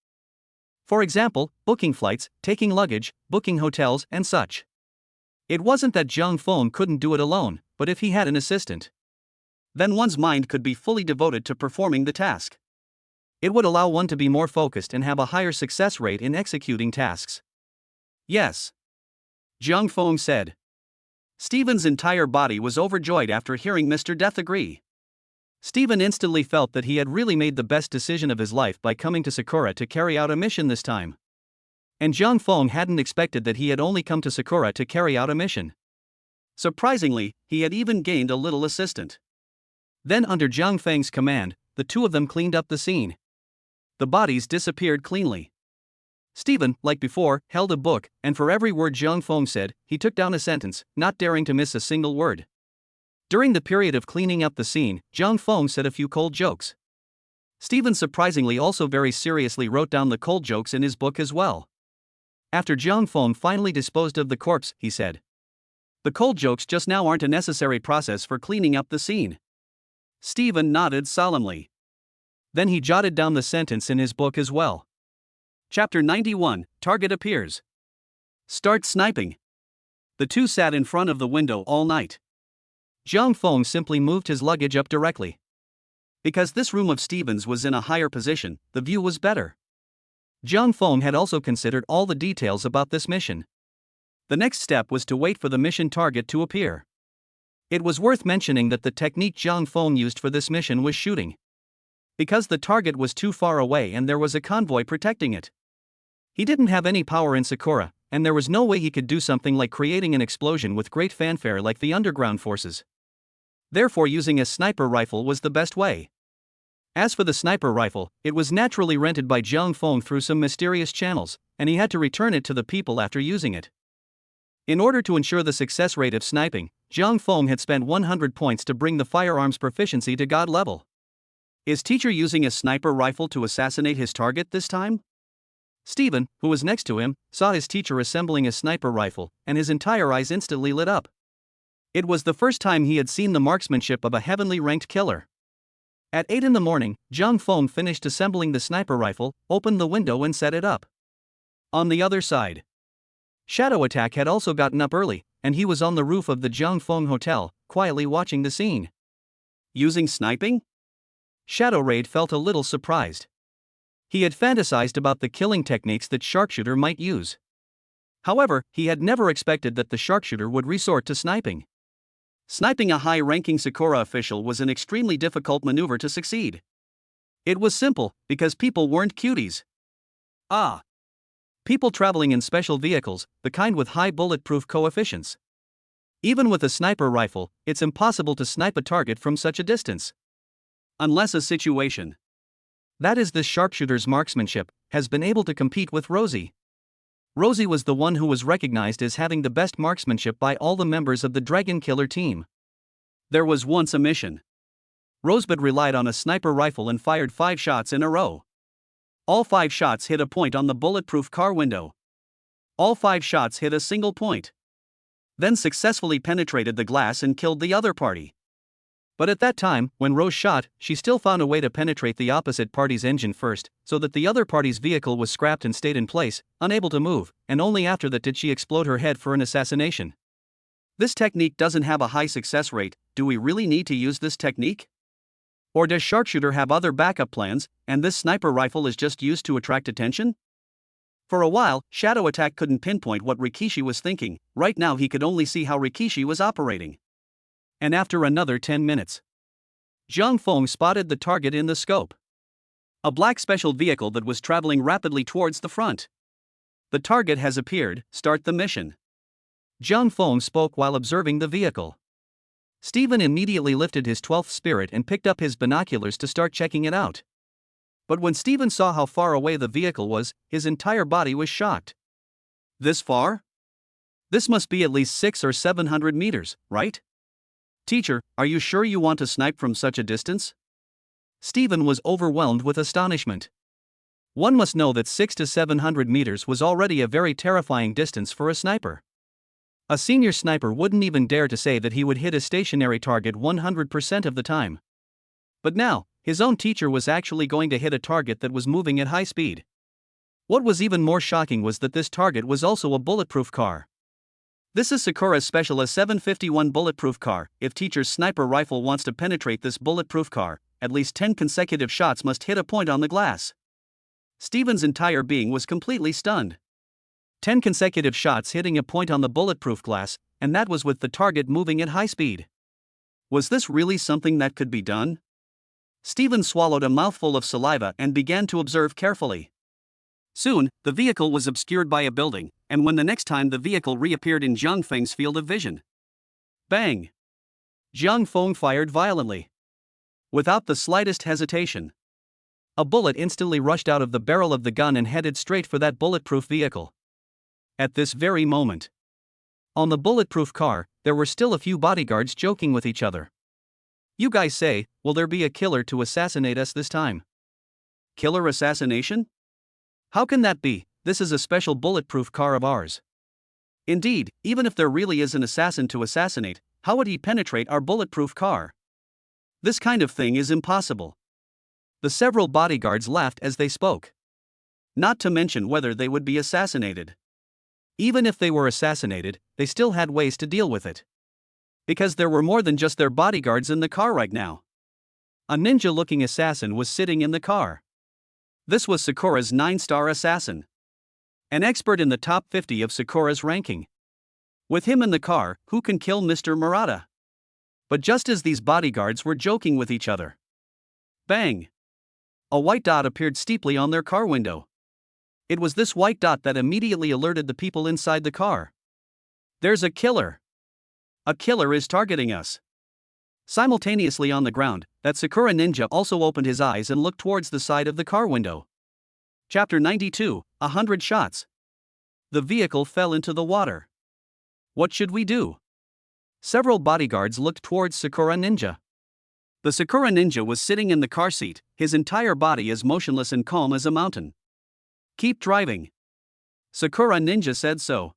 For example, booking flights, taking luggage, booking hotels, and such. It wasn't that Jiang Feng couldn't do it alone, but if he had an assistant, then one's mind could be fully devoted to performing the task. It would allow one to be more focused and have a higher success rate in executing tasks. Yes. Jiang Feng said. Stephen's entire body was overjoyed after hearing Mr. Death agree. Stephen instantly felt that he had really made the best decision of his life by coming to Sakura to carry out a mission this time. And Jiang Feng hadn't expected that he had only come to Sakura to carry out a mission. Surprisingly, he had even gained a little assistant. Then under Jiang Feng's command, the 2 of them cleaned up the scene. The bodies disappeared cleanly. Stephen, like before, held a book, and for every word Jiang Feng said, he took down a sentence, not daring to miss a single word. During the period of cleaning up the scene, Jiang Feng said a few cold jokes. Stephen surprisingly also very seriously wrote down the cold jokes in his book as well. After Jiang Feng finally disposed of the corpse, he said, "The cold jokes just now aren't a necessary process for cleaning up the scene." Stephen nodded solemnly. Then he jotted down the sentence in his book as well. Chapter 91, Target appears. Start sniping. The 2 sat in front of the window all night. Jiang Feng simply moved his luggage up directly. Because this room of Stephen's was in a higher position, the view was better. Jiang Feng had also considered all the details about this mission. The next step was to wait for the mission target to appear. It was worth mentioning that the technique Jiang Feng used for this mission was shooting. Because the target was too far away and there was a convoy protecting it. He didn't have any power in Sakura, and there was no way he could do something like creating an explosion with great fanfare like the underground forces. Therefore using a sniper rifle was the best way. As for the sniper rifle, it was naturally rented by Jiang Feng through some mysterious channels, and he had to return it to the people after using it. In order to ensure the success rate of sniping, Jiang Feng had spent 100 points to bring the firearms proficiency to God level. Is teacher using a sniper rifle to assassinate his target this time? Stephen, who was next to him, saw his teacher assembling a sniper rifle, and his entire eyes instantly lit up. It was the first time he had seen the marksmanship of a heavenly ranked killer. At 8 in the morning, Jiang Feng finished assembling the sniper rifle, opened the window and set it up. On the other side, Shadow Attack had also gotten up early, and he was on the roof of the Jiang Feng Hotel, quietly watching the scene. Using sniping? Shadow Raid felt a little surprised. He had fantasized about the killing techniques that Sharpshooter might use. However, he had never expected that the Sharpshooter would resort to sniping. Sniping a high-ranking Sakura official was an extremely difficult maneuver to succeed. It was simple, because people weren't cuties. People traveling in special vehicles, the kind with high bulletproof coefficients. Even with a sniper rifle, it's impossible to snipe a target from such a distance. Unless a situation, that is the sharpshooter's marksmanship, has been able to compete with Rosie. Rosie was the one who was recognized as having the best marksmanship by all the members of the Dragon Killer team. There was once a mission. Rosebud relied on a sniper rifle and fired 5 shots in a row. All 5 shots hit a point on the bulletproof car window. All 5 shots hit a single point. Then successfully penetrated the glass and killed the other party. But at that time, when Rose shot, she still found a way to penetrate the opposite party's engine first, so that the other party's vehicle was scrapped and stayed in place, unable to move, and only after that did she explode her head for an assassination. This technique doesn't have a high success rate. Do we really need to use this technique? Or does sharpshooter have other backup plans, and this sniper rifle is just used to attract attention? For a while, Shadow Attack couldn't pinpoint what Rikishi was thinking. Right now he could only see how Rikishi was operating. And after another 10 minutes, Zhang Feng spotted the target in the scope. A black special vehicle that was traveling rapidly towards the front. The target has appeared, start the mission. Zhang Feng spoke while observing the vehicle. Stephen immediately lifted his 12th spirit and picked up his binoculars to start checking it out. But when Stephen saw how far away the vehicle was, his entire body was shocked. This far? This must be at least 600 or 700 meters, right? Teacher, are you sure you want to snipe from such a distance? Stephen was overwhelmed with astonishment. One must know that 600 to 700 meters was already a very terrifying distance for a sniper. A senior sniper wouldn't even dare to say that he would hit a stationary target 100% of the time. But now, his own teacher was actually going to hit a target that was moving at high speed. What was even more shocking was that this target was also a bulletproof car. This is Sakura's special A751 bulletproof car. If teacher's sniper rifle wants to penetrate this bulletproof car, at least 10 consecutive shots must hit a point on the glass. Stephen's entire being was completely stunned. 10 consecutive shots hitting a point on the bulletproof glass, and that was with the target moving at high speed. Was this really something that could be done? Stephen swallowed a mouthful of saliva and began to observe carefully. Soon, the vehicle was obscured by a building, and when the next time the vehicle reappeared in Zhang Feng's field of vision. Bang! Zhang Feng fired violently. Without the slightest hesitation. A bullet instantly rushed out of the barrel of the gun and headed straight for that bulletproof vehicle. At this very moment, on the bulletproof car, there were still a few bodyguards joking with each other. You guys say, will there be a killer to assassinate us this time? Killer assassination? How can that be? This is a special bulletproof car of ours. Indeed, even if there really is an assassin to assassinate, how would he penetrate our bulletproof car? This kind of thing is impossible. The several bodyguards laughed as they spoke. Not to mention whether they would be assassinated. Even if they were assassinated, they still had ways to deal with it. Because there were more than just their bodyguards in the car right now. A ninja-looking assassin was sitting in the car. This was Sakura's 9-star assassin. An expert in the top 50 of Sakura's ranking. With him in the car, who can kill Mr. Murata? But just as these bodyguards were joking with each other. Bang! A white dot appeared steeply on their car window. It was this white dot that immediately alerted the people inside the car. There's a killer. A killer is targeting us. Simultaneously on the ground, that Sakura ninja also opened his eyes and looked towards the side of the car window. Chapter 92, 100 shots. The vehicle fell into the water. What should we do? Several bodyguards looked towards Sakura ninja. The Sakura ninja was sitting in the car seat, his entire body as motionless and calm as a mountain. Keep driving. Sakura ninja said so.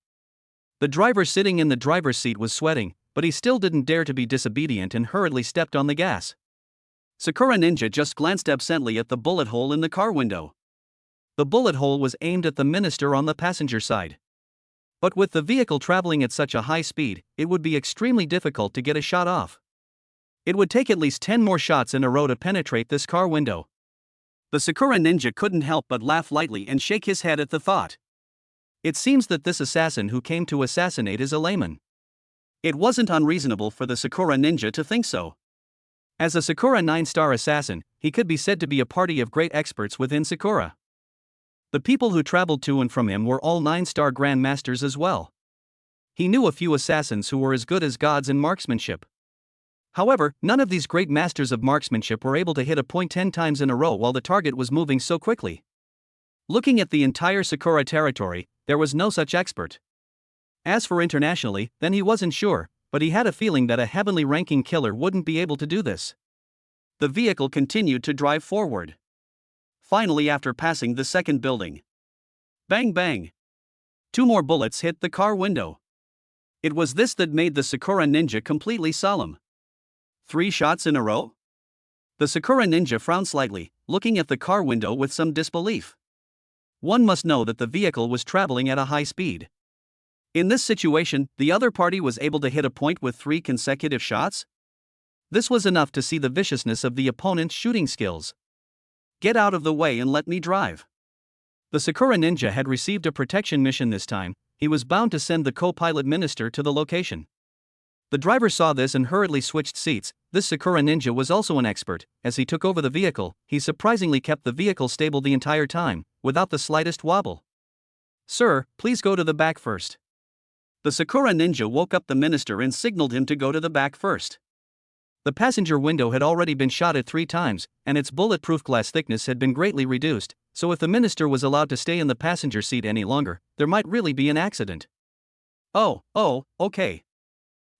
The driver sitting in the driver's seat was sweating, but he still didn't dare to be disobedient and hurriedly stepped on the gas. Sakura ninja just glanced absently at the bullet hole in the car window. The bullet hole was aimed at the minister on the passenger side. But with the vehicle traveling at such a high speed, it would be extremely difficult to get a shot off. It would take at least 10 more shots in a row to penetrate this car window. The Sakura ninja couldn't help but laugh lightly and shake his head at the thought. It seems that this assassin who came to assassinate is a layman. It wasn't unreasonable for the Sakura ninja to think so. As a Sakura 9-star assassin, he could be said to be a party of great experts within Sakura. The people who traveled to and from him were all 9-star grandmasters as well. He knew a few assassins who were as good as gods in marksmanship. However, none of these great masters of marksmanship were able to hit a point 10 times in a row while the target was moving so quickly. Looking at the entire Sakura territory, there was no such expert. As for internationally, then he wasn't sure, but he had a feeling that a heavenly ranking killer wouldn't be able to do this. The vehicle continued to drive forward. Finally, after passing the second building. Bang bang! 2 more bullets hit the car window. It was this that made the Sakura ninja completely solemn. 3 shots in a row? The Sakura ninja frowned slightly, looking at the car window with some disbelief. One must know that the vehicle was traveling at a high speed. In this situation, the other party was able to hit a point with 3 consecutive shots? This was enough to see the viciousness of the opponent's shooting skills. Get out of the way and let me drive. The Sakura ninja had received a protection mission this time. He was bound to send the co-pilot minister to the location. The driver saw this and hurriedly switched seats. This Sakura ninja was also an expert. As he took over the vehicle, he surprisingly kept the vehicle stable the entire time, without the slightest wobble. Sir, please go to the back first. The Sakura ninja woke up the minister and signaled him to go to the back first. The passenger window had already been shot at 3 times, and its bulletproof glass thickness had been greatly reduced, so if the minister was allowed to stay in the passenger seat any longer, there might really be an accident. Oh, okay.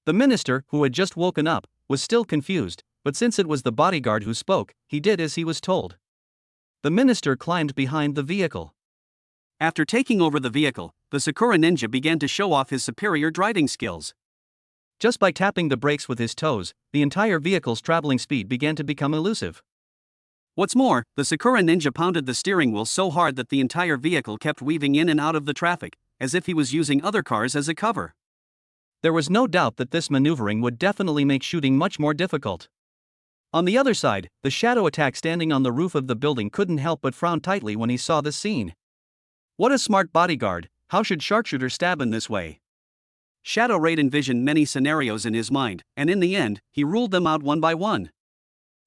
The minister, who had just woken up, was still confused, but since it was the bodyguard who spoke, he did as he was told. The minister climbed behind the vehicle. After taking over the vehicle, the Sakura ninja began to show off his superior driving skills. Just by tapping the brakes with his toes, the entire vehicle's traveling speed began to become elusive. What's more, the Sakura ninja pounded the steering wheel so hard that the entire vehicle kept weaving in and out of the traffic, as if he was using other cars as a cover. There was no doubt that this maneuvering would definitely make shooting much more difficult. On the other side, the shadow attack standing on the roof of the building couldn't help but frown tightly when he saw this scene. What a smart bodyguard! How should sharpshooter stab in this way? Shadow Raid envisioned many scenarios in his mind, and in the end, he ruled them out one by one.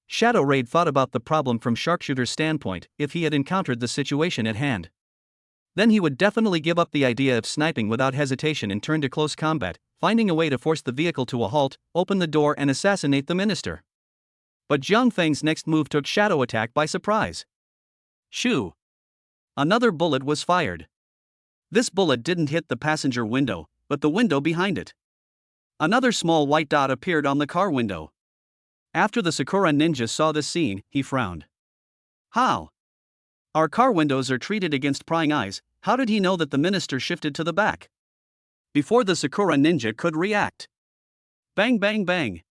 Shadow Raid thought about the problem from sharpshooter's standpoint. If he had encountered the situation at hand, then he would definitely give up the idea of sniping without hesitation and turn to close combat, finding a way to force the vehicle to a halt, open the door and assassinate the minister. But Jiang Feng's next move took Shadow Attack by surprise. Shoo! Another bullet was fired. This bullet didn't hit the passenger window, but the window behind it. Another small white dot appeared on the car window. After the Sakura ninja saw this scene, he frowned. How? Our car windows are treated against prying eyes. How did he know that the minister shifted to the back? Before the Sakura ninja could react. Bang bang bang.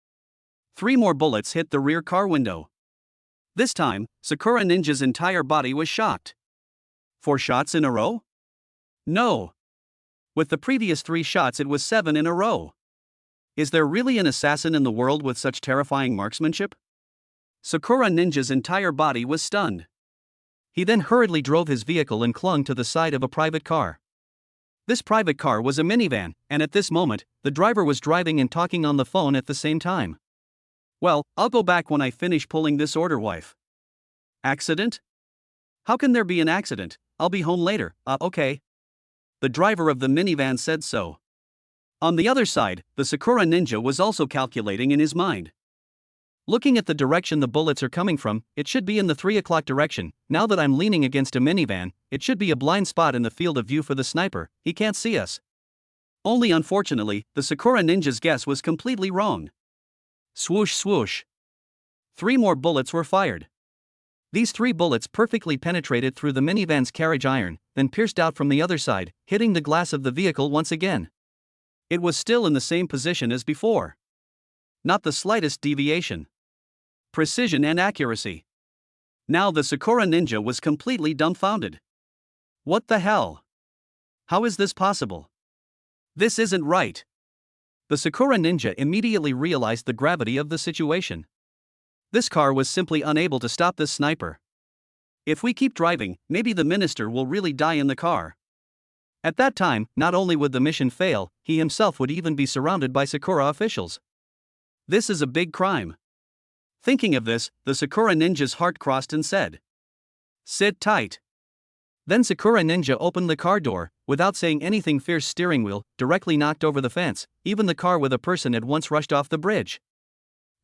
3 more bullets hit the rear car window. This time, Sakura ninja's entire body was shocked. 4 shots in a row? No. With the previous 3 shots it was 7 in a row. Is there really an assassin in the world with such terrifying marksmanship? Sakura ninja's entire body was stunned. He then hurriedly drove his vehicle and clung to the side of a private car. This private car was a minivan, and at this moment, the driver was driving and talking on the phone at the same time. Well, I'll go back when I finish pulling this order, wife. Accident? How can there be an accident? I'll be home later. Okay. The driver of the minivan said so. On the other side, the Sakura ninja was also calculating in his mind. Looking at the direction the bullets are coming from, it should be in the 3 o'clock direction. Now that I'm leaning against a minivan, it should be a blind spot in the field of view for the sniper. He can't see us. Only unfortunately, the Sakura ninja's guess was completely wrong. Swoosh swoosh. 3 more bullets were fired. These 3 bullets perfectly penetrated through the minivan's carriage iron, then pierced out from the other side, hitting the glass of the vehicle once again. It was still in the same position as before. Not the slightest deviation. Precision and accuracy. Now the Sakura ninja was completely dumbfounded. What the hell? How is this possible? This isn't right. The Sakura ninja immediately realized the gravity of the situation. This car was simply unable to stop this sniper. If we keep driving, maybe the minister will really die in the car. At that time, not only would the mission fail, he himself would even be surrounded by Sakura officials. This is a big crime. Thinking of this, the Sakura ninja's heart crossed and said, "Sit tight." Then Sakura ninja opened the car door. Without saying anything, fierce steering wheel directly knocked over the fence. Even the car with a person at once rushed off the bridge.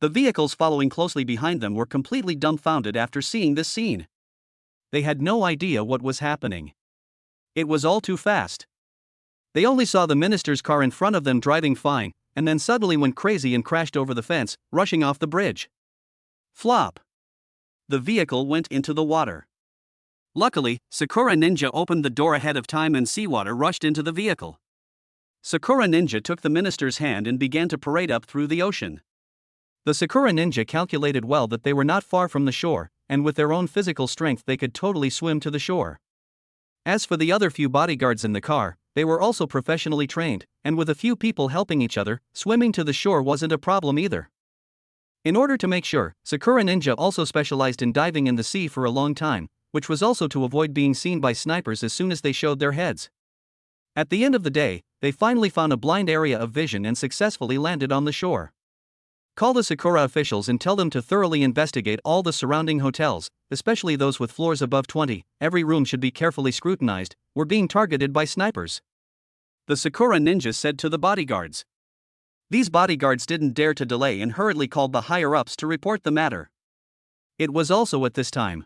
The vehicles following closely behind them were completely dumbfounded after seeing this scene. They had no idea what was happening. It was all too fast. They only saw the minister's car in front of them driving fine, and then suddenly went crazy and crashed over the fence, rushing off the bridge. Flop! The vehicle went into the water. Luckily, Sakura ninja opened the door ahead of time and seawater rushed into the vehicle. Sakura ninja took the minister's hand and began to parade up through the ocean. The Sakura ninja calculated well that they were not far from the shore, and with their own physical strength they could totally swim to the shore. As for the other few bodyguards in the car, they were also professionally trained, and with a few people helping each other, swimming to the shore wasn't a problem either. In order to make sure, Sakura Ninja also specialized in diving in the sea for a long time, which was also to avoid being seen by snipers as soon as they showed their heads. At the end of the day, they finally found a blind area of vision and successfully landed on the shore. Call the Sakura officials and tell them to thoroughly investigate all the surrounding hotels, especially those with floors above 20, every room should be carefully scrutinized, we're being targeted by snipers. The Sakura ninja said to the bodyguards. These bodyguards didn't dare to delay and hurriedly called the higher-ups to report the matter. It was also at this time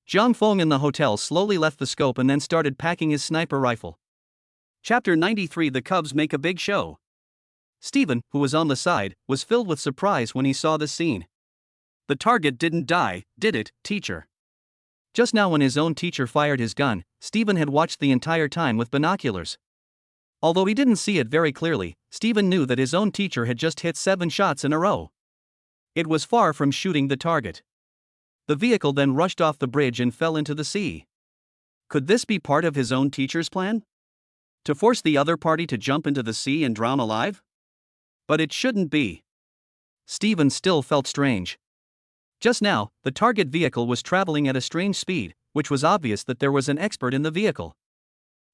Zhang Feng in the hotel slowly left the scope and then started packing his sniper rifle. Chapter 93 The Cubs make a big show. Stephen, who was on the side, was filled with surprise when he saw this scene. The target didn't die, did it, teacher? Just now when his own teacher fired his gun, Stephen had watched the entire time with binoculars. Although he didn't see it very clearly, Stephen knew that his own teacher had just hit 7 shots in a row. It was far from shooting the target. The vehicle then rushed off the bridge and fell into the sea. Could this be part of his own teacher's plan? To force the other party to jump into the sea and drown alive? But it shouldn't be. Stephen still felt strange. Just now, the target vehicle was traveling at a strange speed, which was obvious that there was an expert in the vehicle.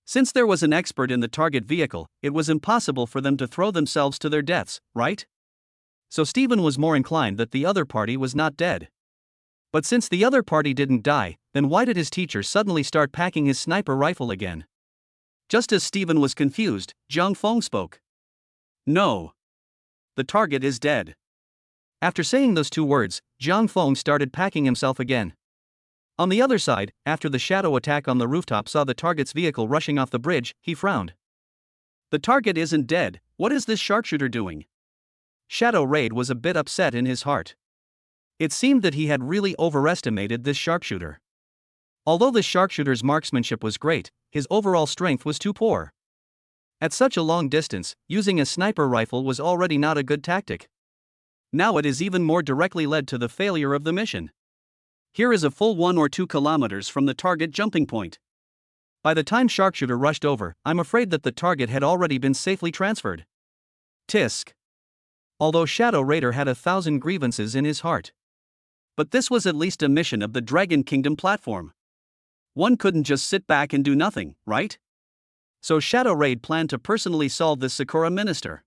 Since there was an expert in the target vehicle, it was impossible for them to throw themselves to their deaths, right? So Stephen was more inclined that the other party was not dead. But since the other party didn't die, then why did his teacher suddenly start packing his sniper rifle again? Just as Stephen was confused, Zhang Feng spoke. No. The target is dead. After saying those 2 words, Zhang Feng started packing himself again. On the other side, after the shadow attack on the rooftop saw the target's vehicle rushing off the bridge, he frowned. The target isn't dead, what is this sharpshooter doing? Shadow Raid was a bit upset in his heart. It seemed that he had really overestimated this sharpshooter. Although the sharpshooter's marksmanship was great, his overall strength was too poor. At such a long distance, using a sniper rifle was already not a good tactic. Now it is even more directly led to the failure of the mission. Here is a full 1 or 2 kilometers from the target jumping point. By the time sharpshooter rushed over, I'm afraid that the target had already been safely transferred. Tisk. Although Shadow Raider had 1,000 grievances in his heart. But this was at least a mission of the Dragon Kingdom platform. One couldn't just sit back and do nothing, right? So Shadow Raid planned to personally solve this Sakura minister.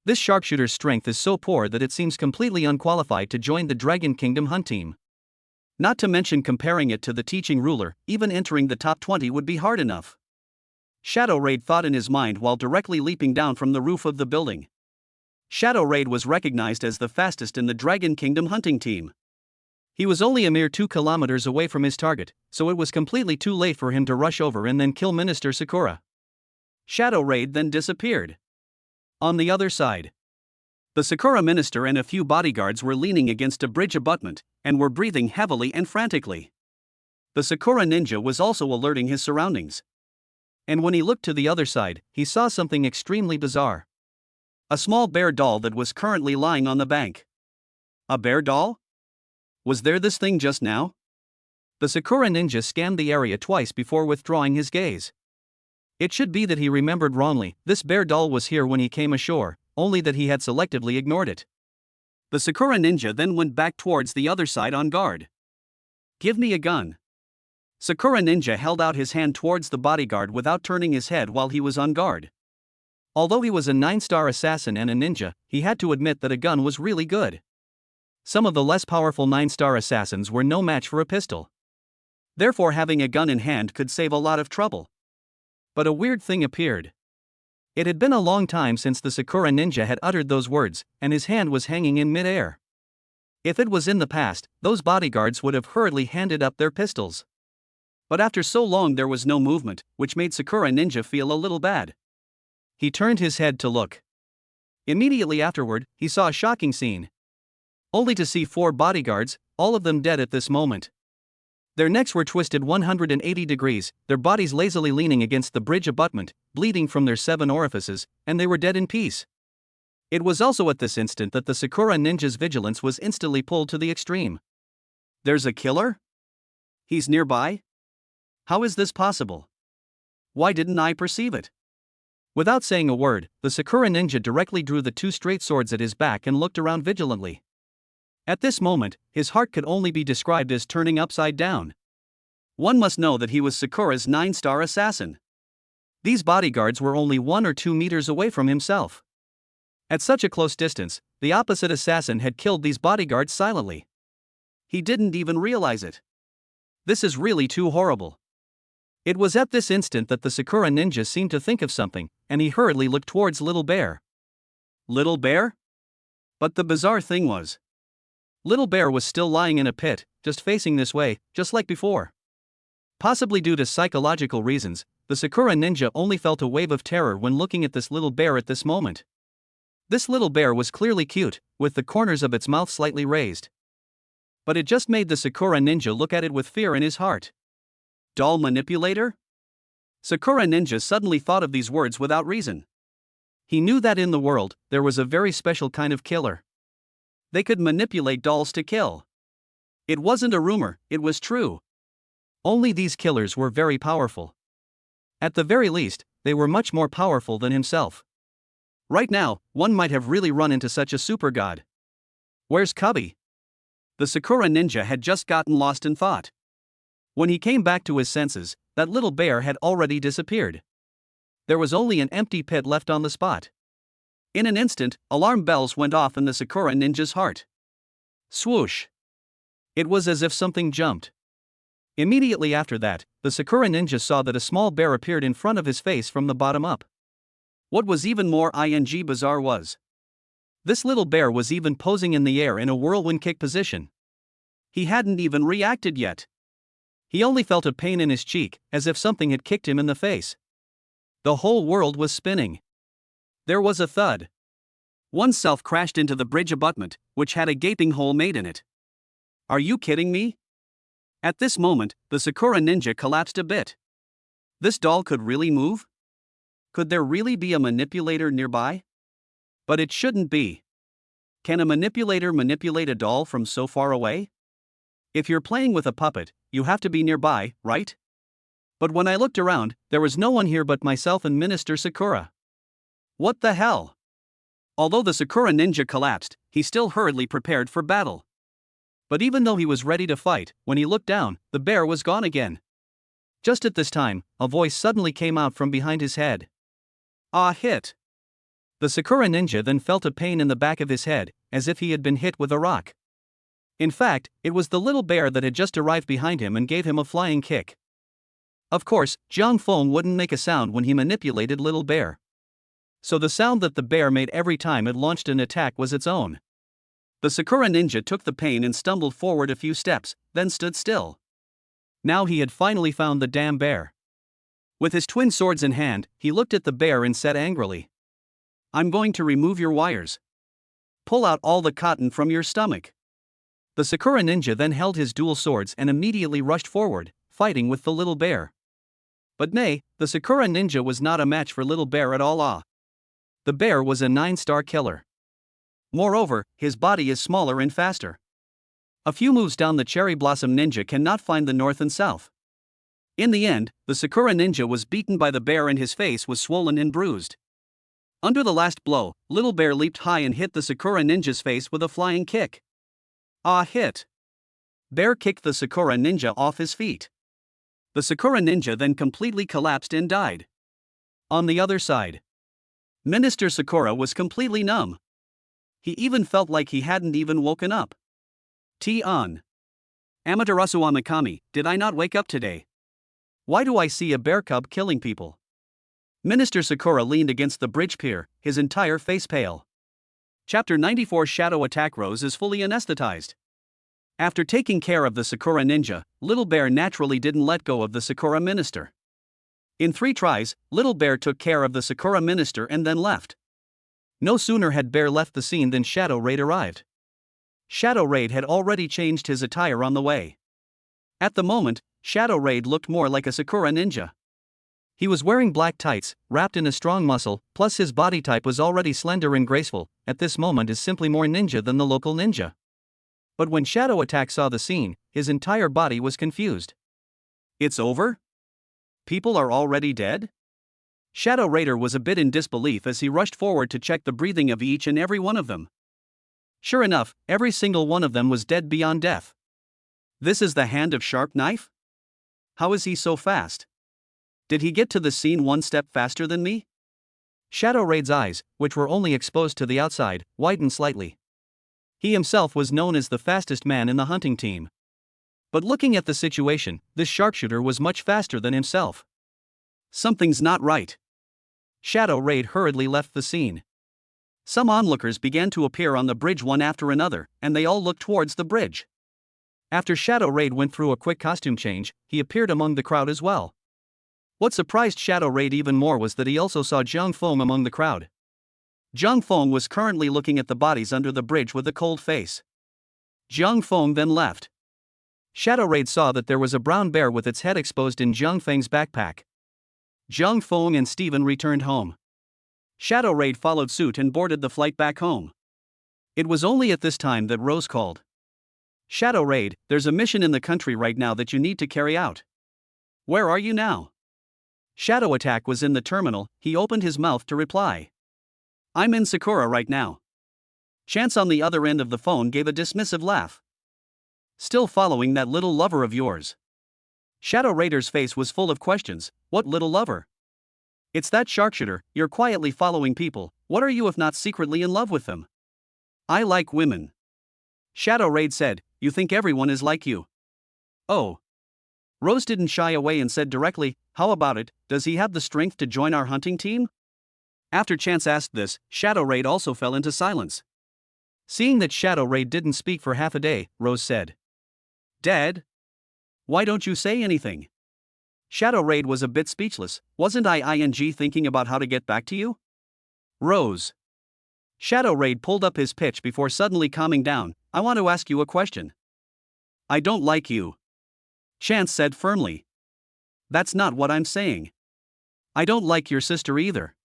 This sharpshooter's strength is so poor that it seems completely unqualified to join the Dragon Kingdom hunt team. Not to mention comparing it to the teaching ruler, even entering the top 20 would be hard enough. Shadow Raid thought in his mind while directly leaping down from the roof of the building. Shadow Raid was recognized as the fastest in the Dragon Kingdom hunting team. He was only a mere 2 kilometers away from his target, so it was completely too late for him to rush over and then kill Minister Sakura. Shadow Raid then disappeared. On the other side, the Sakura minister and a few bodyguards were leaning against a bridge abutment, and were breathing heavily and frantically. The Sakura ninja was also alerting his surroundings. And when he looked to the other side, he saw something extremely bizarre. A small bear doll that was currently lying on the bank. A bear doll? Was there this thing just now? The Sakura ninja scanned the area twice before withdrawing his gaze. It should be that he remembered wrongly, this bear doll was here when he came ashore, only that he had selectively ignored it. The Sakura ninja then went back towards the other side on guard. Give me a gun. Sakura ninja held out his hand towards the bodyguard without turning his head while he was on guard. Although he was a 9-star assassin and a ninja, he had to admit that a gun was really good. Some of the less powerful 9-star assassins were no match for a pistol. Therefore having a gun in hand could save a lot of trouble. But a weird thing appeared. It had been a long time since the Sakura ninja had uttered those words, and his hand was hanging in mid-air. If it was in the past, those bodyguards would have hurriedly handed up their pistols. But after so long there was no movement, which made Sakura ninja feel a little bad. He turned his head to look. Immediately afterward, he saw a shocking scene. Only to see 4 bodyguards, all of them dead at this moment. Their necks were twisted 180 degrees, their bodies lazily leaning against the bridge abutment, bleeding from their 7 orifices, and they were dead in peace. It was also at this instant that the Sakura ninja's vigilance was instantly pulled to the extreme. There's a killer? He's nearby? How is this possible? Why didn't I perceive it? Without saying a word, the Sakura ninja directly drew the two straight swords at his back and looked around vigilantly. At this moment, his heart could only be described as turning upside down. One must know that he was Sakura's 9-star assassin. These bodyguards were only 1 or 2 meters away from himself. At such a close distance, the opposite assassin had killed these bodyguards silently. He didn't even realize it. This is really too horrible. It was at this instant that the Sakura ninja seemed to think of something, and he hurriedly looked towards Little Bear. Little Bear? But the bizarre thing was, Little Bear was still lying in a pit, just facing this way, just like before. Possibly due to psychological reasons, the Sakura ninja only felt a wave of terror when looking at this little bear at this moment. This little bear was clearly cute, with the corners of its mouth slightly raised. But it just made the Sakura ninja look at it with fear in his heart. Doll manipulator? Sakura ninja suddenly thought of these words without reason. He knew that in the world, there was a very special kind of killer. They could manipulate dolls to kill. It wasn't a rumor, it was true. Only these killers were very powerful. At the very least, they were much more powerful than himself. Right now, one might have really run into such a super god. Where's Cubby? The Sakura ninja had just gotten lost in thought. When he came back to his senses, that little bear had already disappeared. There was only an empty pit left on the spot. In an instant, alarm bells went off in the Sakura ninja's heart. Swoosh! It was as if something jumped. Immediately after that, the Sakura ninja saw that a small bear appeared in front of his face from the bottom up. What was even more bizarre was, this little bear was even posing in the air in a whirlwind kick position. He hadn't even reacted yet. He only felt a pain in his cheek, as if something had kicked him in the face. The whole world was spinning. There was a thud. Oneself crashed into the bridge abutment, which had a gaping hole made in it. Are you kidding me? At this moment, the Sakura ninja collapsed a bit. This doll could really move? Could there really be a manipulator nearby? But it shouldn't be. Can a manipulator manipulate a doll from so far away? If you're playing with a puppet, you have to be nearby, right? But when I looked around, there was no one here but myself and Minister Sakura. What the hell? Although the Sakura ninja collapsed, he still hurriedly prepared for battle. But even though he was ready to fight, when he looked down, the bear was gone again. Just at this time, a voice suddenly came out from behind his head. Ah, hit! The Sakura ninja then felt a pain in the back of his head, as if he had been hit with a rock. In fact, it was the little bear that had just arrived behind him and gave him a flying kick. Of course, Jiang Feng wouldn't make a sound when he manipulated Little Bear. So the sound that the bear made every time it launched an attack was its own. The Sakura ninja took the pain and stumbled forward a few steps, then stood still. Now he had finally found the damn bear. With his twin swords in hand, he looked at the bear and said angrily, "I'm going to remove your wires. Pull out all the cotton from your stomach." The Sakura ninja then held his dual swords and immediately rushed forward, fighting with the little bear. But nay, the Sakura ninja was not a match for Little Bear at all. The bear was a 9-star killer. Moreover, his body is smaller and faster. A few moves down the cherry blossom ninja cannot find the north and south. In the end, the Sakura ninja was beaten by the bear and his face was swollen and bruised. Under the last blow, Little Bear leaped high and hit the Sakura ninja's face with a flying kick. Ah, hit! Bear kicked the Sakura ninja off his feet. The Sakura ninja then completely collapsed and died. On the other side, Minister Sakura was completely numb. He even felt like he hadn't even woken up. On. Amaterasu Amikami, did I not wake up today? Why do I see a bear cub killing people? Minister Sakura leaned against the bridge pier, his entire face pale. Chapter 94 Shadow Attack Rose is fully anesthetized. After taking care of the Sakura ninja, Little Bear naturally didn't let go of the Sakura minister. In 3 tries, Little Bear took care of the Sakura minister and then left. No sooner had Bear left the scene than Shadow Raid arrived. Shadow Raid had already changed his attire on the way. At the moment, Shadow Raid looked more like a Sakura ninja. He was wearing black tights, wrapped in a strong muscle, plus his body type was already slender and graceful. At this moment is simply more ninja than the local ninja. But when Shadow Attack saw the scene, his entire body was confused. It's over? People are already dead? Shadow Raider was a bit in disbelief as he rushed forward to check the breathing of each and every one of them. Sure enough, every single one of them was dead beyond death. This is the hand of sharp knife? How is he so fast? Did he get to the scene one step faster than me? Shadow Raid's eyes, which were only exposed to the outside, widened slightly. He himself was known as the fastest man in the hunting team. But looking at the situation, this sharpshooter was much faster than himself. Something's not right. Shadow Raid hurriedly left the scene. Some onlookers began to appear on the bridge one after another, and they all looked towards the bridge. After Shadow Raid went through a quick costume change, he appeared among the crowd as well. What surprised Shadow Raid even more was that he also saw Zhang Feng among the crowd. Zhang Feng was currently looking at the bodies under the bridge with a cold face. Zhang Feng then left. Shadow Raid saw that there was a brown bear with its head exposed in Zhang Feng's backpack. Zhang Feng and Steven returned home. Shadow Raid followed suit and boarded the flight back home. It was only at this time that Rose called. Shadow Raid, there's a mission in the country right now that you need to carry out. Where are you now? Shadow Attack was in the terminal. He opened his mouth to reply. I'm in Sakura right now. Chance on the other end of the phone gave a dismissive laugh. Still following that little lover of yours? Shadow Raider's face was full of questions. What little lover? It's that sharpshooter. You're quietly following people. What are you if not secretly in love with them? I like women. Shadow Raid said, you think everyone is like you? Oh. Rose didn't shy away and said directly, how about it, does he have the strength to join our hunting team? After Chance asked this, Shadow Raid also fell into silence. Seeing that Shadow Raid didn't speak for half a day, Rose said, Dad? Why don't you say anything? Shadow Raid was a bit speechless. Wasn't I thinking about how to get back to you? Rose. Shadow Raid pulled up his pitch before suddenly calming down. I want to ask you a question. I don't like you. Chance said firmly. That's not what I'm saying. I don't like your sister either.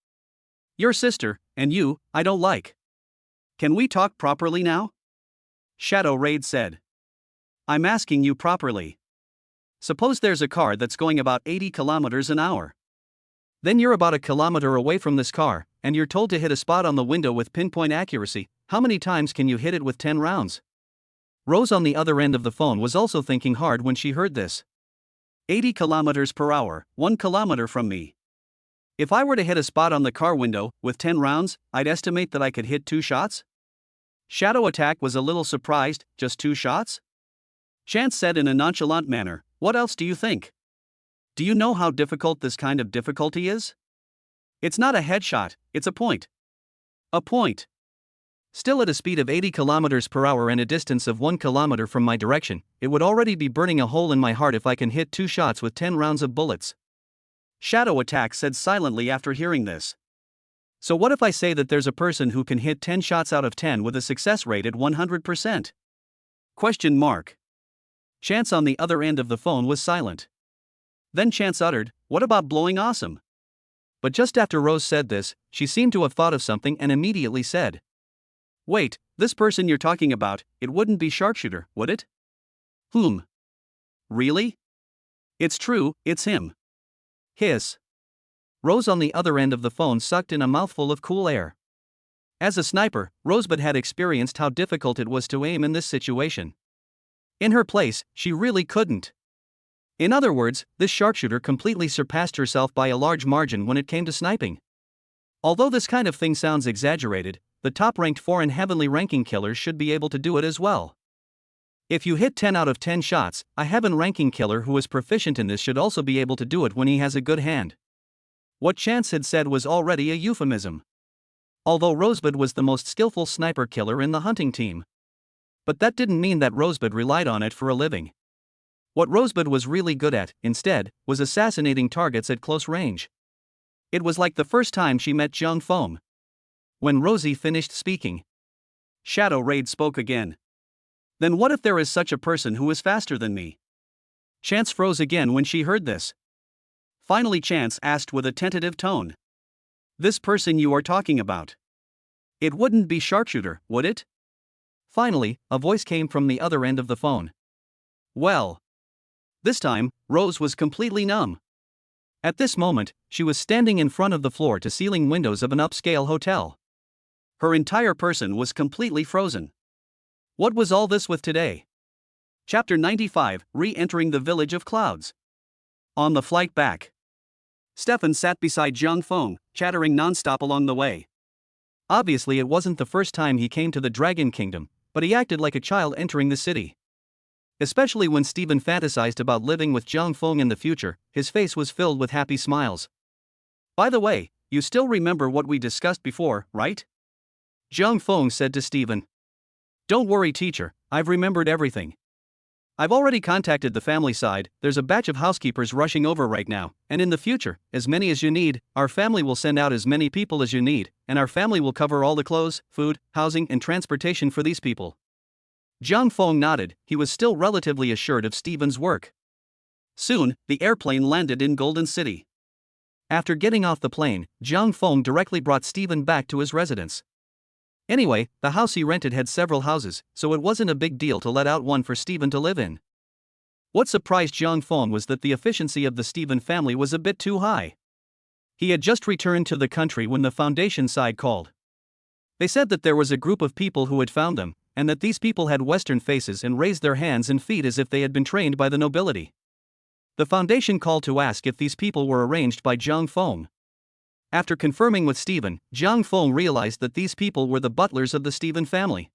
Your sister, and you, I don't like. Can we talk properly now? Shadow Raid said. I'm asking you properly. Suppose there's a car that's going about 80 kilometers an hour. Then you're about a kilometer away from this car, and you're told to hit a spot on the window with pinpoint accuracy. How many times can you hit it with 10 rounds? Rose on the other end of the phone was also thinking hard when she heard this. 80 kilometers per hour, 1 kilometer from me. If I were to hit a spot on the car window with 10 rounds, I'd estimate that I could hit 2 shots? Shadow Attack was a little surprised. Just 2 shots? Chance said in a nonchalant manner, what else do you think? Do you know how difficult this kind of difficulty is? It's not a headshot, it's a point. A point. Still at a speed of 80 kilometers per hour and a distance of 1 kilometer from my direction, it would already be burning a hole in my heart if I can hit 2 shots with 10 rounds of bullets. Shadow Attack said silently after hearing this. So what if I say that there's a person who can hit 10 shots out of 10 with a success rate at 100%? Question mark. Chance on the other end of the phone was silent. Then Chance uttered, what about blowing awesome? But just after Rose said this, she seemed to have thought of something and immediately said, wait, this person you're talking about, it wouldn't be sharpshooter, would it? Whom? Really? It's true, it's him. Hiss. Rose on the other end of the phone sucked in a mouthful of cool air. As a sniper, Rosebud had experienced how difficult it was to aim in this situation. In her place, she really couldn't. In other words, this sharpshooter completely surpassed herself by a large margin when it came to sniping. Although this kind of thing sounds exaggerated, the top-ranked foreign heavenly ranking killers should be able to do it as well. If you hit 10 out of 10 shots, a heaven ranking killer who is proficient in this should also be able to do it when he has a good hand. What Chance had said was already a euphemism. Although Rosebud was the most skillful sniper killer in the hunting team. But that didn't mean that Rosebud relied on it for a living. What Rosebud was really good at, instead, was assassinating targets at close range. It was like the first time she met Zhang Feng. When Rosie finished speaking, Shadow Raid spoke again. Then what if there is such a person who is faster than me? Chance froze again when she heard this. Finally Chance asked with a tentative tone. This person you are talking about. It wouldn't be sharpshooter, would it? Finally, a voice came from the other end of the phone. Well. This time, Rose was completely numb. At this moment, she was standing in front of the floor-to-ceiling windows of an upscale hotel. Her entire person was completely frozen. What was all this with today? Chapter 95, Re-entering the Village of Clouds. On the flight back, Stefan sat beside Zhang Feng, chattering non-stop along the way. Obviously it wasn't the first time he came to the Dragon Kingdom, but he acted like a child entering the city. Especially when Stephen fantasized about living with Zhang Feng in the future, his face was filled with happy smiles. By the way, you still remember what we discussed before, right? Zhang Feng said to Stephen. Don't worry, teacher, I've remembered everything. I've already contacted the family side, there's a batch of housekeepers rushing over right now, and in the future, as many as you need, our family will send out as many people as you need, and our family will cover all the clothes, food, housing, and transportation for these people. Zhang Feng nodded, he was still relatively assured of Stephen's work. Soon, the airplane landed in Golden City. After getting off the plane, Zhang Feng directly brought Stephen back to his residence. Anyway, the house he rented had several houses, so it wasn't a big deal to let out one for Stephen to live in. What surprised Zhang Feng was that the efficiency of the Stephen family was a bit too high. He had just returned to the country when the Foundation side called. They said that there was a group of people who had found them, and that these people had Western faces and raised their hands and feet as if they had been trained by the nobility. The Foundation called to ask if these people were arranged by Zhang Feng. After confirming with Stephen, Zhang Feng realized that these people were the butlers of the Stephen family.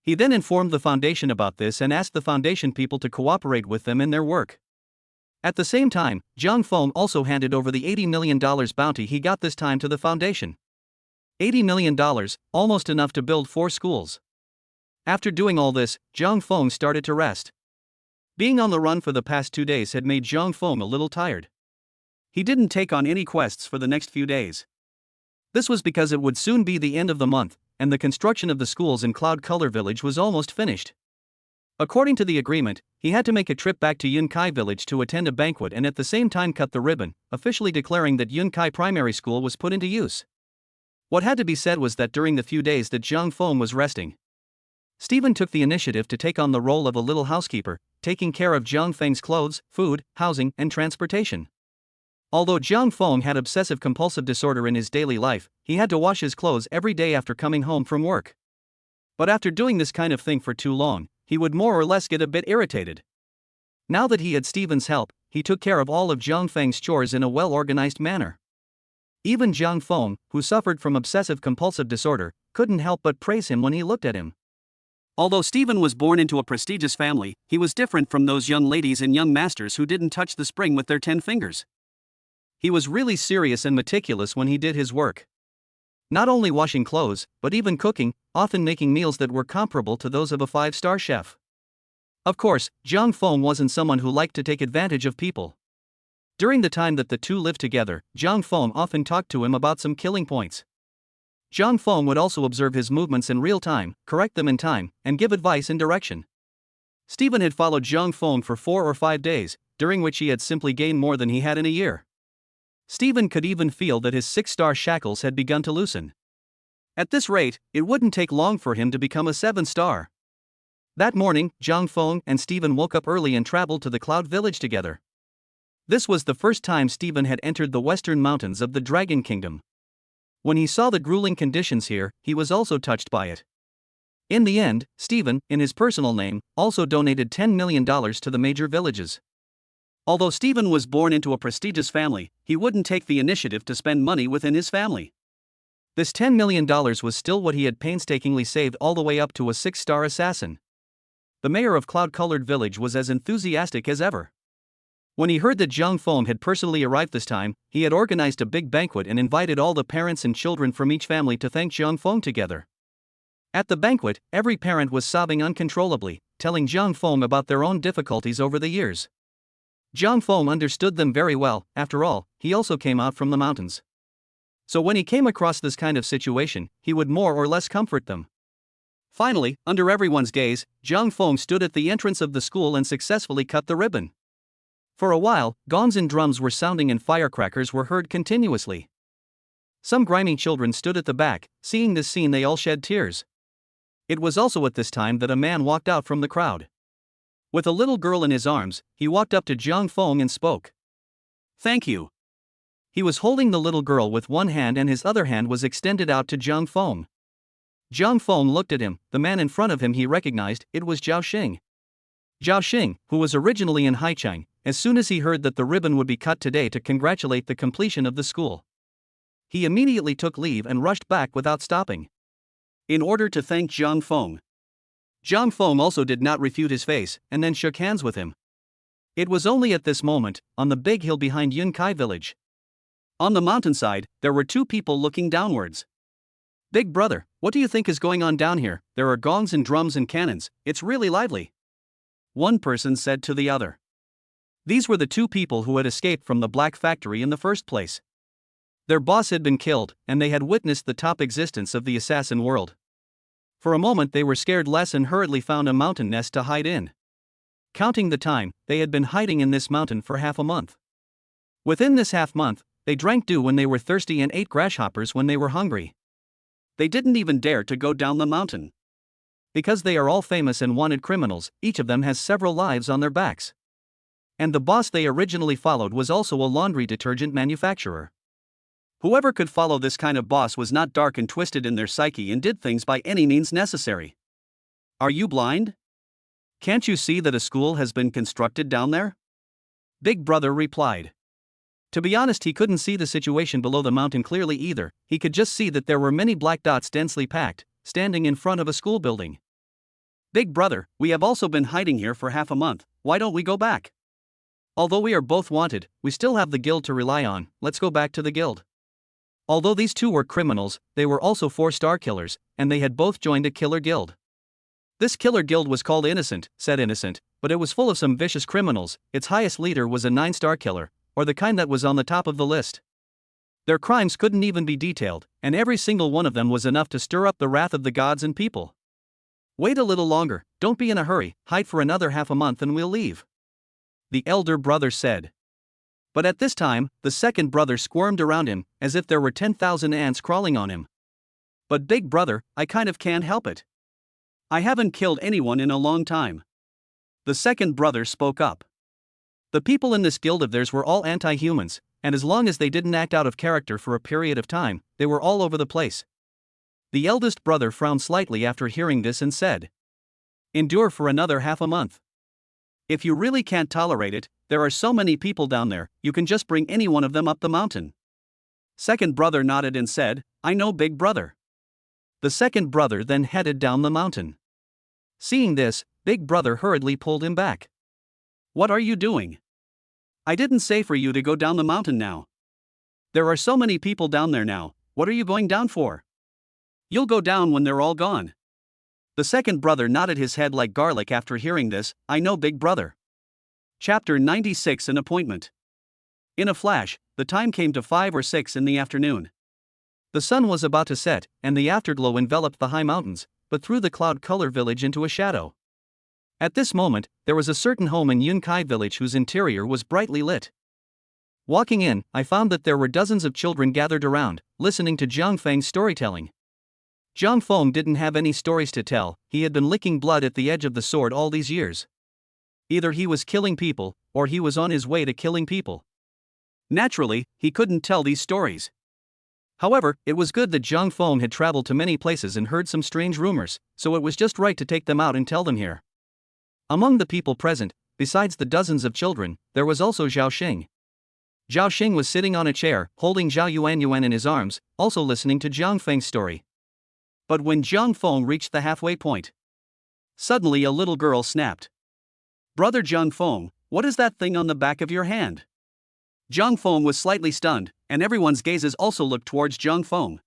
He then informed the Foundation about this and asked the Foundation people to cooperate with them in their work. At the same time, Zhang Feng also handed over the $80 million bounty he got this time to the Foundation. $80 million, almost enough to build 4 schools. After doing all this, Zhang Feng started to rest. Being on the run for the past 2 days had made Zhang Feng a little tired. He didn't take on any quests for the next few days. This was because it would soon be the end of the month, and the construction of the schools in Cloud Color Village was almost finished. According to the agreement, he had to make a trip back to Yunkai Village to attend a banquet and at the same time cut the ribbon, officially declaring that Yunkai Primary School was put into use. What had to be said was that during the few days that Zhang Feng was resting, Stephen took the initiative to take on the role of a little housekeeper, taking care of Zhang Feng's clothes, food, housing, and transportation. Although Zhang Feng had obsessive-compulsive disorder in his daily life, he had to wash his clothes every day after coming home from work. But after doing this kind of thing for too long, he would more or less get a bit irritated. Now that he had Stephen's help, he took care of all of Zhang Feng's chores in a well-organized manner. Even Zhang Feng, who suffered from obsessive-compulsive disorder, couldn't help but praise him when he looked at him. Although Stephen was born into a prestigious family, he was different from those young ladies and young masters who didn't touch the spring with their 10 fingers. He was really serious and meticulous when he did his work. Not only washing clothes, but even cooking, often making meals that were comparable to those of a 5-star chef. Of course, Zhang Feng wasn't someone who liked to take advantage of people. During the time that the two lived together, Zhang Feng often talked to him about some killing points. Zhang Feng would also observe his movements in real time, correct them in time, and give advice and direction. Stephen had followed Zhang Feng for 4 or 5 days, during which he had simply gained more than he had in a year. Stephen could even feel that his 6-star shackles had begun to loosen. At this rate, it wouldn't take long for him to become a 7-star. That morning, Zhang Feng and Stephen woke up early and traveled to the Cloud Village together. This was the first time Stephen had entered the western mountains of the Dragon Kingdom. When he saw the grueling conditions here, he was also touched by it. In the end, Stephen, in his personal name, also donated $10 million to the major villages. Although Stephen was born into a prestigious family, he wouldn't take the initiative to spend money within his family. This $10 million was still what he had painstakingly saved all the way up to a 6-star assassin. The mayor of Cloud-Colored Village was as enthusiastic as ever. When he heard that Zhang Feng had personally arrived this time, he had organized a big banquet and invited all the parents and children from each family to thank Zhang Feng together. At the banquet, every parent was sobbing uncontrollably, telling Zhang Feng about their own difficulties over the years. Zhang Feng understood them very well, after all, he also came out from the mountains. So when he came across this kind of situation, he would more or less comfort them. Finally, under everyone's gaze, Zhang Feng stood at the entrance of the school and successfully cut the ribbon. For a while, gongs and drums were sounding and firecrackers were heard continuously. Some grimy children stood at the back. Seeing this scene, they all shed tears. It was also at this time that a man walked out from the crowd. With a little girl in his arms, he walked up to Zhang Feng and spoke. "Thank you. He was holding the little girl with one hand and his other hand was extended out to Zhang Feng. Zhang Feng looked at him, the man in front of him he recognized, it was Zhao Xing. Zhao Xing, who was originally in Haicheng, as soon as he heard that the ribbon would be cut today to congratulate the completion of the school, he immediately took leave and rushed back without stopping, in order to thank Zhang Feng. Zhang Feng also did not refute his face, and then shook hands with him. It was only at this moment, on the big hill behind Yunkai village. On the mountainside, there were two people looking downwards. "Big brother, what do you think is going on down here? There are gongs and drums and cannons, it's really lively," one person said to the other. These were the two people who had escaped from the black factory in the first place. Their boss had been killed, and they had witnessed the top existence of the assassin world. For a moment they were scared less and hurriedly found a mountain nest to hide in. Counting the time, they had been hiding in this mountain for half a month. Within this half month, they drank dew when they were thirsty and ate grasshoppers when they were hungry. They didn't even dare to go down the mountain. Because they are all famous and wanted criminals, each of them has several lives on their backs. And the boss they originally followed was also a laundry detergent manufacturer. Whoever could follow this kind of boss was not dark and twisted in their psyche and did things by any means necessary. Are you blind? Can't you see that a school has been constructed down there? Big brother replied. To be honest, he couldn't see the situation below the mountain clearly either, he could just see that there were many black dots densely packed, standing in front of a school building. Big brother, we have also been hiding here for half a month, why don't we go back? Although we are both wanted, we still have the guild to rely on, let's go back to the guild. Although these two were criminals, they were also 4-star killers, and they had both joined a killer guild. This killer guild was called Innocent, said Innocent, but it was full of some vicious criminals. Its highest leader was a 9-star killer, or the kind that was on the top of the list. Their crimes couldn't even be detailed, and every single one of them was enough to stir up the wrath of the gods and people. Wait a little longer, don't be in a hurry, hide for another half a month and we'll leave, the elder brother said. But at this time, the second brother squirmed around him, as if there were 10,000 ants crawling on him. But big brother, I kind of can't help it. I haven't killed anyone in a long time. The second brother spoke up. The people in this guild of theirs were all anti-humans, and as long as they didn't act out of character for a period of time, they were all over the place. The eldest brother frowned slightly after hearing this and said, "Endure for another half a month. If you really can't tolerate it, there are so many people down there, you can just bring any one of them up the mountain." Second brother nodded and said, "I know, big brother." The second brother then headed down the mountain. Seeing this, big brother hurriedly pulled him back. "What are you doing? I didn't say for you to go down the mountain now. There are so many people down there now, what are you going down for? You'll go down when they're all gone." The second brother nodded his head like garlic after hearing this, "I know, big brother." Chapter 96 An Appointment. In a flash, the time came to 5 or 6 in the afternoon. The sun was about to set, and the afterglow enveloped the high mountains, but threw the cloud-color village into a shadow. At this moment, there was a certain home in Yunkai village whose interior was brightly lit. Walking in, I found that there were dozens of children gathered around, listening to Zhang Feng's storytelling. Zhang Feng didn't have any stories to tell, he had been licking blood at the edge of the sword all these years. Either he was killing people, or he was on his way to killing people. Naturally, he couldn't tell these stories. However, it was good that Zhang Feng had traveled to many places and heard some strange rumors, so it was just right to take them out and tell them here. Among the people present, besides the dozens of children, there was also Zhao Xing. Zhao Xing was sitting on a chair, holding Zhao Yuan in his arms, also listening to Zhang Feng's story. But when Zhang Feng reached the halfway point, suddenly a little girl snapped. "Brother Zhang Feng, what is that thing on the back of your hand?" Zhang Feng was slightly stunned, and everyone's gazes also looked towards Zhang Feng.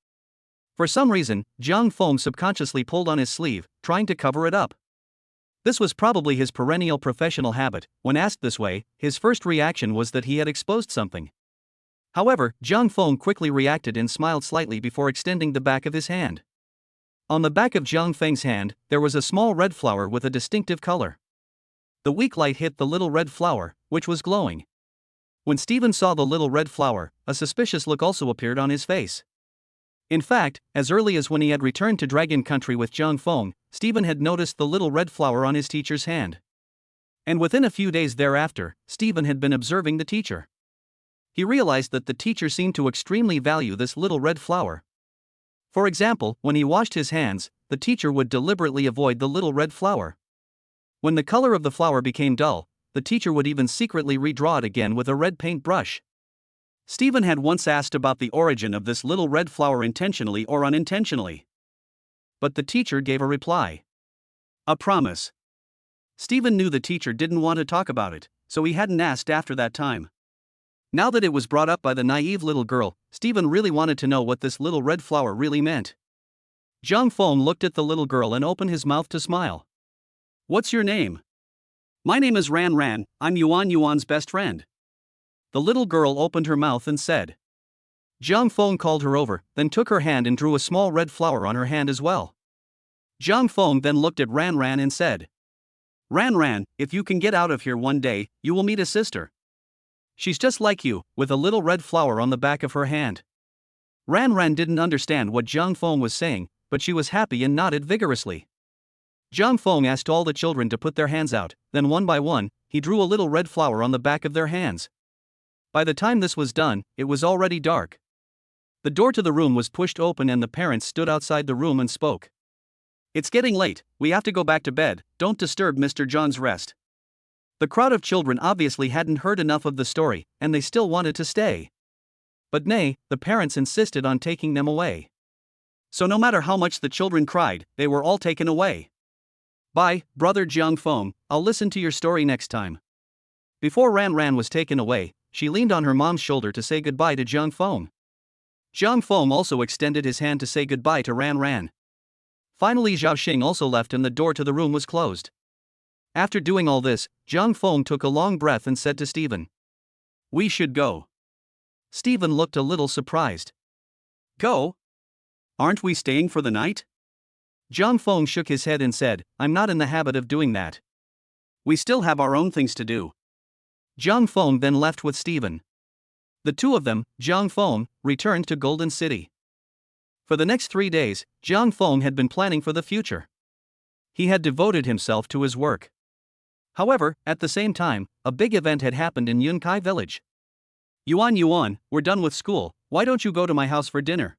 For some reason, Zhang Feng subconsciously pulled on his sleeve, trying to cover it up. This was probably his perennial professional habit. When asked this way, his first reaction was that he had exposed something. However, Zhang Feng quickly reacted and smiled slightly before extending the back of his hand. On the back of Zhang Feng's hand, there was a small red flower with a distinctive color. The weak light hit the little red flower, which was glowing. When Stephen saw the little red flower, a suspicious look also appeared on his face. In fact, as early as when he had returned to Dragon Country with Zhang Feng, Stephen had noticed the little red flower on his teacher's hand. And within a few days thereafter, Stephen had been observing the teacher. he realized that the teacher seemed to extremely value this little red flower. For example, when he washed his hands, the teacher would deliberately avoid the little red flower. When the color of the flower became dull, the teacher would even secretly redraw it again with a red paint brush. Stephen had once asked about the origin of this little red flower intentionally or unintentionally. But the teacher gave a reply. A promise. Stephen knew the teacher didn't want to talk about it, so he hadn't asked after that time. Now that it was brought up by the naive little girl, Stephen really wanted to know what this little red flower really meant. Zhang Feng looked at the little girl and opened his mouth to smile. What's your name? My name is Ran Ran, I'm Yuan's best friend. The little girl opened her mouth and said. Zhang Feng called her over, then took her hand and drew a small red flower on her hand as well. Zhang Feng then looked at Ran Ran and said. Ran Ran, if you can get out of here one day, you will meet a sister. She's just like you, with a little red flower on the back of her hand. Ran Ran didn't understand what Zhang Feng was saying, but she was happy and nodded vigorously. Zhang Feng asked all the children to put their hands out, then one by one, he drew a little red flower on the back of their hands. By the time this was done, it was already dark. The door to the room was pushed open and the parents stood outside the room and spoke. It's getting late, we have to go back to bed, don't disturb Mr. John's rest. The crowd of children obviously hadn't heard enough of the story, and they still wanted to stay. But nay, the parents insisted on taking them away. So no matter how much the children cried, they were all taken away. Bye, brother Jiang Feng, I'll listen to your story next time. Before Ran Ran was taken away, she leaned on her mom's shoulder to say goodbye to Jiang Feng. Jiang Feng also extended his hand to say goodbye to Ran Ran. Finally Zhao Xing also left and the door to the room was closed. After doing all this, Jiang Feng took a long breath and said to Stephen. We should go. Stephen looked a little surprised. Go? Aren't we staying for the night? Jiang Feng shook his head and said, I'm not in the habit of doing that. We still have our own things to do. Jiang Feng then left with Stephen. The two of them, Jiang Feng, returned to Golden City. For the next 3 days, Jiang Feng had been planning for the future. He had devoted himself to his work. However, at the same time, a big event had happened in Yunkai village. Yuan, we're done with school, why don't you go to my house for dinner?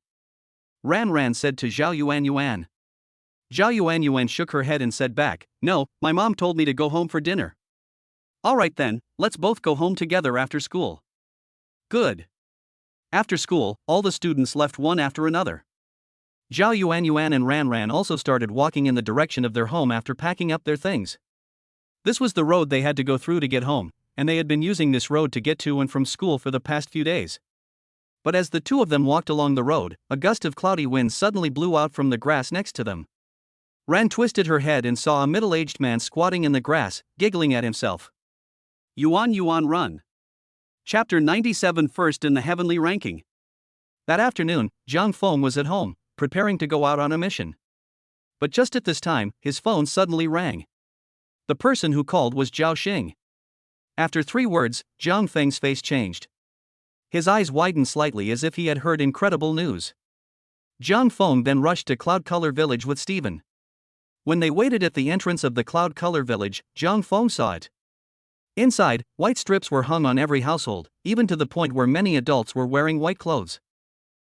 Ran Ran said to Zhao Yuan. Zhao Yuan shook her head and said back, no, my mom told me to go home for dinner. Alright then, let's both go home together after school. Good. After school, all the students left one after another. Zhao Yuan and Ran Ran also started walking in the direction of their home after packing up their things. This was the road they had to go through to get home, and they had been using this road to get to and from school for the past few days. But as the two of them walked along the road, a gust of cloudy wind suddenly blew out from the grass next to them. Ran twisted her head and saw a middle-aged man squatting in the grass, giggling at himself. Yuan run. Chapter 97 First in the heavenly ranking. That afternoon, Jiang Feng was at home, preparing to go out on a mission. But just at this time, his phone suddenly rang. The person who called was Zhao Xing. After 3 words, Jiang Feng's face changed. His eyes widened slightly as if he had heard incredible news. Jiang Feng then rushed to Cloud Color Village with Stephen. When they waited at the entrance of the Cloud Color Village, Jiang Feng saw it. Inside, white strips were hung on every household, even to the point where many adults were wearing white clothes.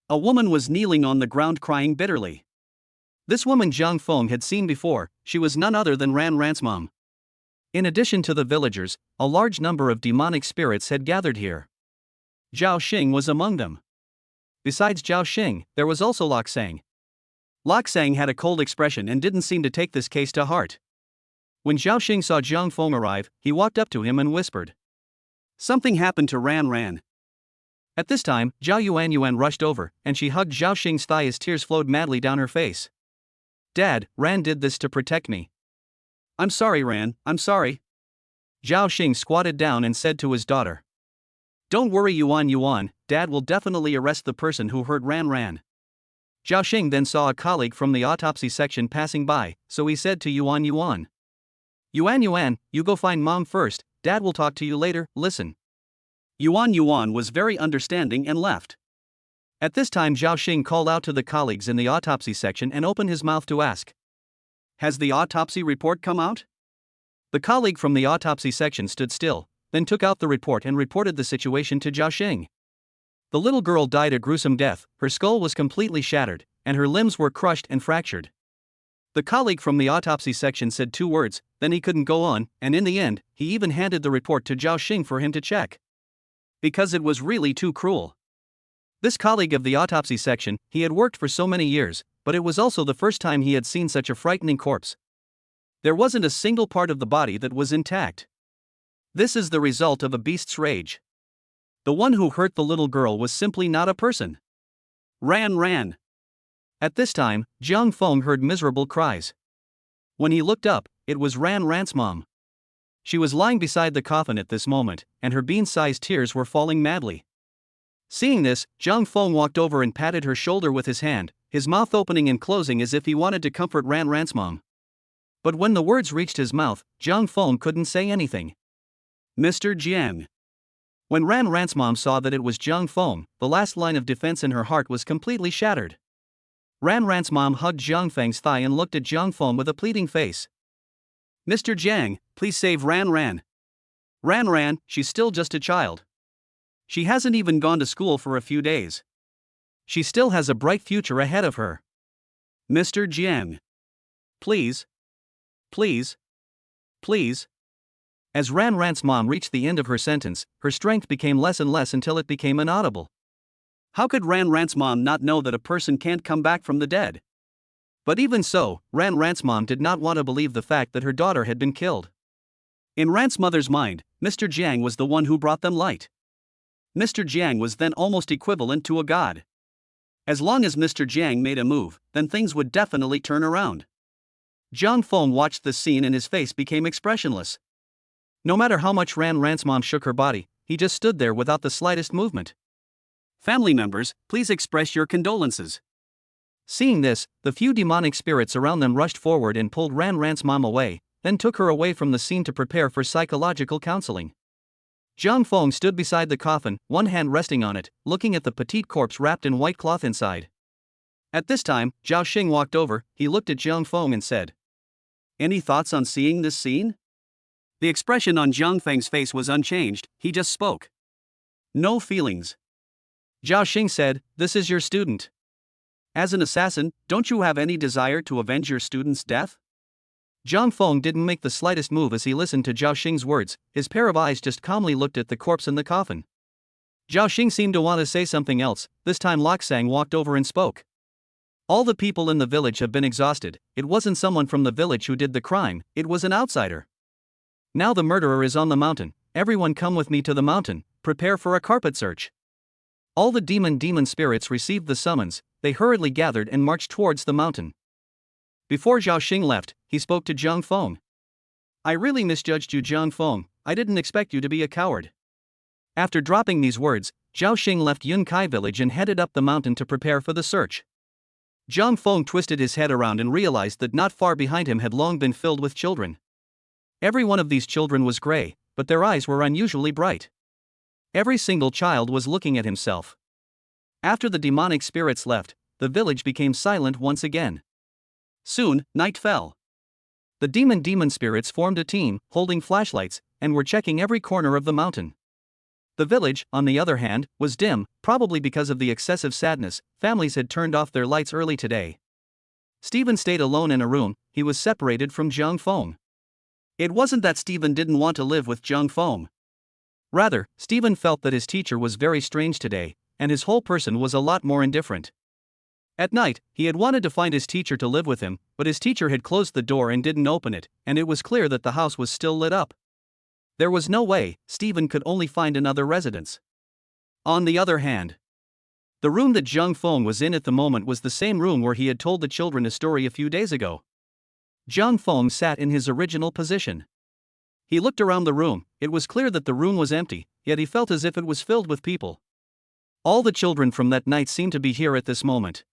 A woman was kneeling on the ground crying bitterly. This woman Jiang Feng had seen before, she was none other than Ran Ran's mom. In addition to the villagers, a large number of demonic spirits had gathered here. Zhao Xing was among them. Besides Zhao Xing, there was also Lok Sang. Lok Sang had a cold expression and didn't seem to take this case to heart. When Zhao Xing saw Jiang Feng arrive, he walked up to him and whispered. Something happened to Ran Ran. At this time, Zhao Yuan rushed over, and she hugged Zhao Xing's thigh as tears flowed madly down her face. Dad, Ran did this to protect me. I'm sorry Ran, I'm sorry. Zhao Xing squatted down and said to his daughter. Don't worry Yuan, Dad will definitely arrest the person who hurt Ran Ran. Zhao Xing then saw a colleague from the autopsy section passing by, so he said to Yuan. Yuan, you go find Mom first, Dad will talk to you later, listen. Yuan was very understanding and left. At this time Zhao Xing called out to the colleagues in the autopsy section and opened his mouth to ask. Has the autopsy report come out? The colleague from the autopsy section stood still, then took out the report and reported the situation to Zhao. The little girl died a gruesome death, her skull was completely shattered, and her limbs were crushed and fractured. The colleague from the autopsy section said 2 words, then he couldn't go on, and in the end, he even handed the report to Zhao for him to check. Because it was really too cruel. This colleague of the autopsy section, he had worked for so many years, but it was also the first time he had seen such a frightening corpse. There wasn't a single part of the body that was intact. This is the result of a beast's rage. The one who hurt the little girl was simply not a person. Ran. At this time, Jiang Feng heard miserable cries. When he looked up, it was Ran's mom. She was lying beside the coffin at this moment, and her bean-sized tears were falling madly. Seeing this, Jiang Feng walked over and patted her shoulder with his hand, his mouth opening and closing as if he wanted to comfort Ran's mom. But when the words reached his mouth, Jiang Feng couldn't say anything. Mr. Jiang. When Ran's mom saw that it was Jiang Feng, the last line of defense in her heart was completely shattered. Ran's mom hugged Jiang Feng's thigh and looked at Jiang Feng with a pleading face. Mr. Jiang, please save Ran. Ran, she's still just a child. She hasn't even gone to school for a few days. She still has a bright future ahead of her. Mr. Jiang. Please. As Ran's mom reached the end of her sentence, her strength became less and less until it became inaudible. How could Ran's mom not know that a person can't come back from the dead? But even so, Ran's mom did not want to believe the fact that her daughter had been killed. In Ran's mother's mind, Mr. Jiang was the one who brought them light. Mr. Jiang was then almost equivalent to a god. As long as Mr. Jiang made a move, then things would definitely turn around. Jiang Feng watched this scene and his face became expressionless. No matter how much Ran's mom shook her body, he just stood there without the slightest movement. Family members, please express your condolences. Seeing this, the few demonic spirits around them rushed forward and pulled Ran's mom away, then took her away from the scene to prepare for psychological counseling. Jiang Feng stood beside the coffin, one hand resting on it, looking at the petite corpse wrapped in white cloth inside. At this time, Zhao walked over, he looked at Jiang Feng and said, "Any thoughts on seeing this scene?" The expression on Jiang Feng's face was unchanged, he just spoke. "No feelings." Zhao said, "This is your student. As an assassin, don't you have any desire to avenge your student's death?" Jiang Feng didn't make the slightest move as he listened to Zhao words, his pair of eyes just calmly looked at the corpse in the coffin. Zhao seemed to want to say something else, this time Loksang walked over and spoke. "All the people in the village have been exhausted, it wasn't someone from the village who did the crime, it was an outsider. Now the murderer is on the mountain, everyone come with me to the mountain, prepare for a carpet search." All the demon spirits received the summons, they hurriedly gathered and marched towards the mountain. Before Zhao left, he spoke to Jiang Feng. "I really misjudged you, Jiang Feng, I didn't expect you to be a coward." After dropping these words, Zhao left Yunkai village and headed up the mountain to prepare for the search. Jiang Feng twisted his head around and realized that not far behind him had long been filled with children. Every one of these children was gray, but their eyes were unusually bright. Every single child was looking at himself. After the demonic spirits left, the village became silent once again. Soon, night fell. The demon spirits formed a team, holding flashlights, and were checking every corner of the mountain. The village, on the other hand, was dim, probably because of the excessive sadness, families had turned off their lights early today. Stephen stayed alone in a room, he was separated from Jiang Feng. It wasn't that Stephen didn't want to live with Jiang Feng. Rather, Stephen felt that his teacher was very strange today, and his whole person was a lot more indifferent. At night, he had wanted to find his teacher to live with him, but his teacher had closed the door and didn't open it, and it was clear that the house was still lit up. There was no way, Stephen could only find another residence. On the other hand, the room that Jiang Feng was in at the moment was the same room where he had told the children a story a few days ago. Jiang Feng sat in his original position. He looked around the room, it was clear that the room was empty, yet he felt as if it was filled with people. All the children from that night seemed to be here at this moment.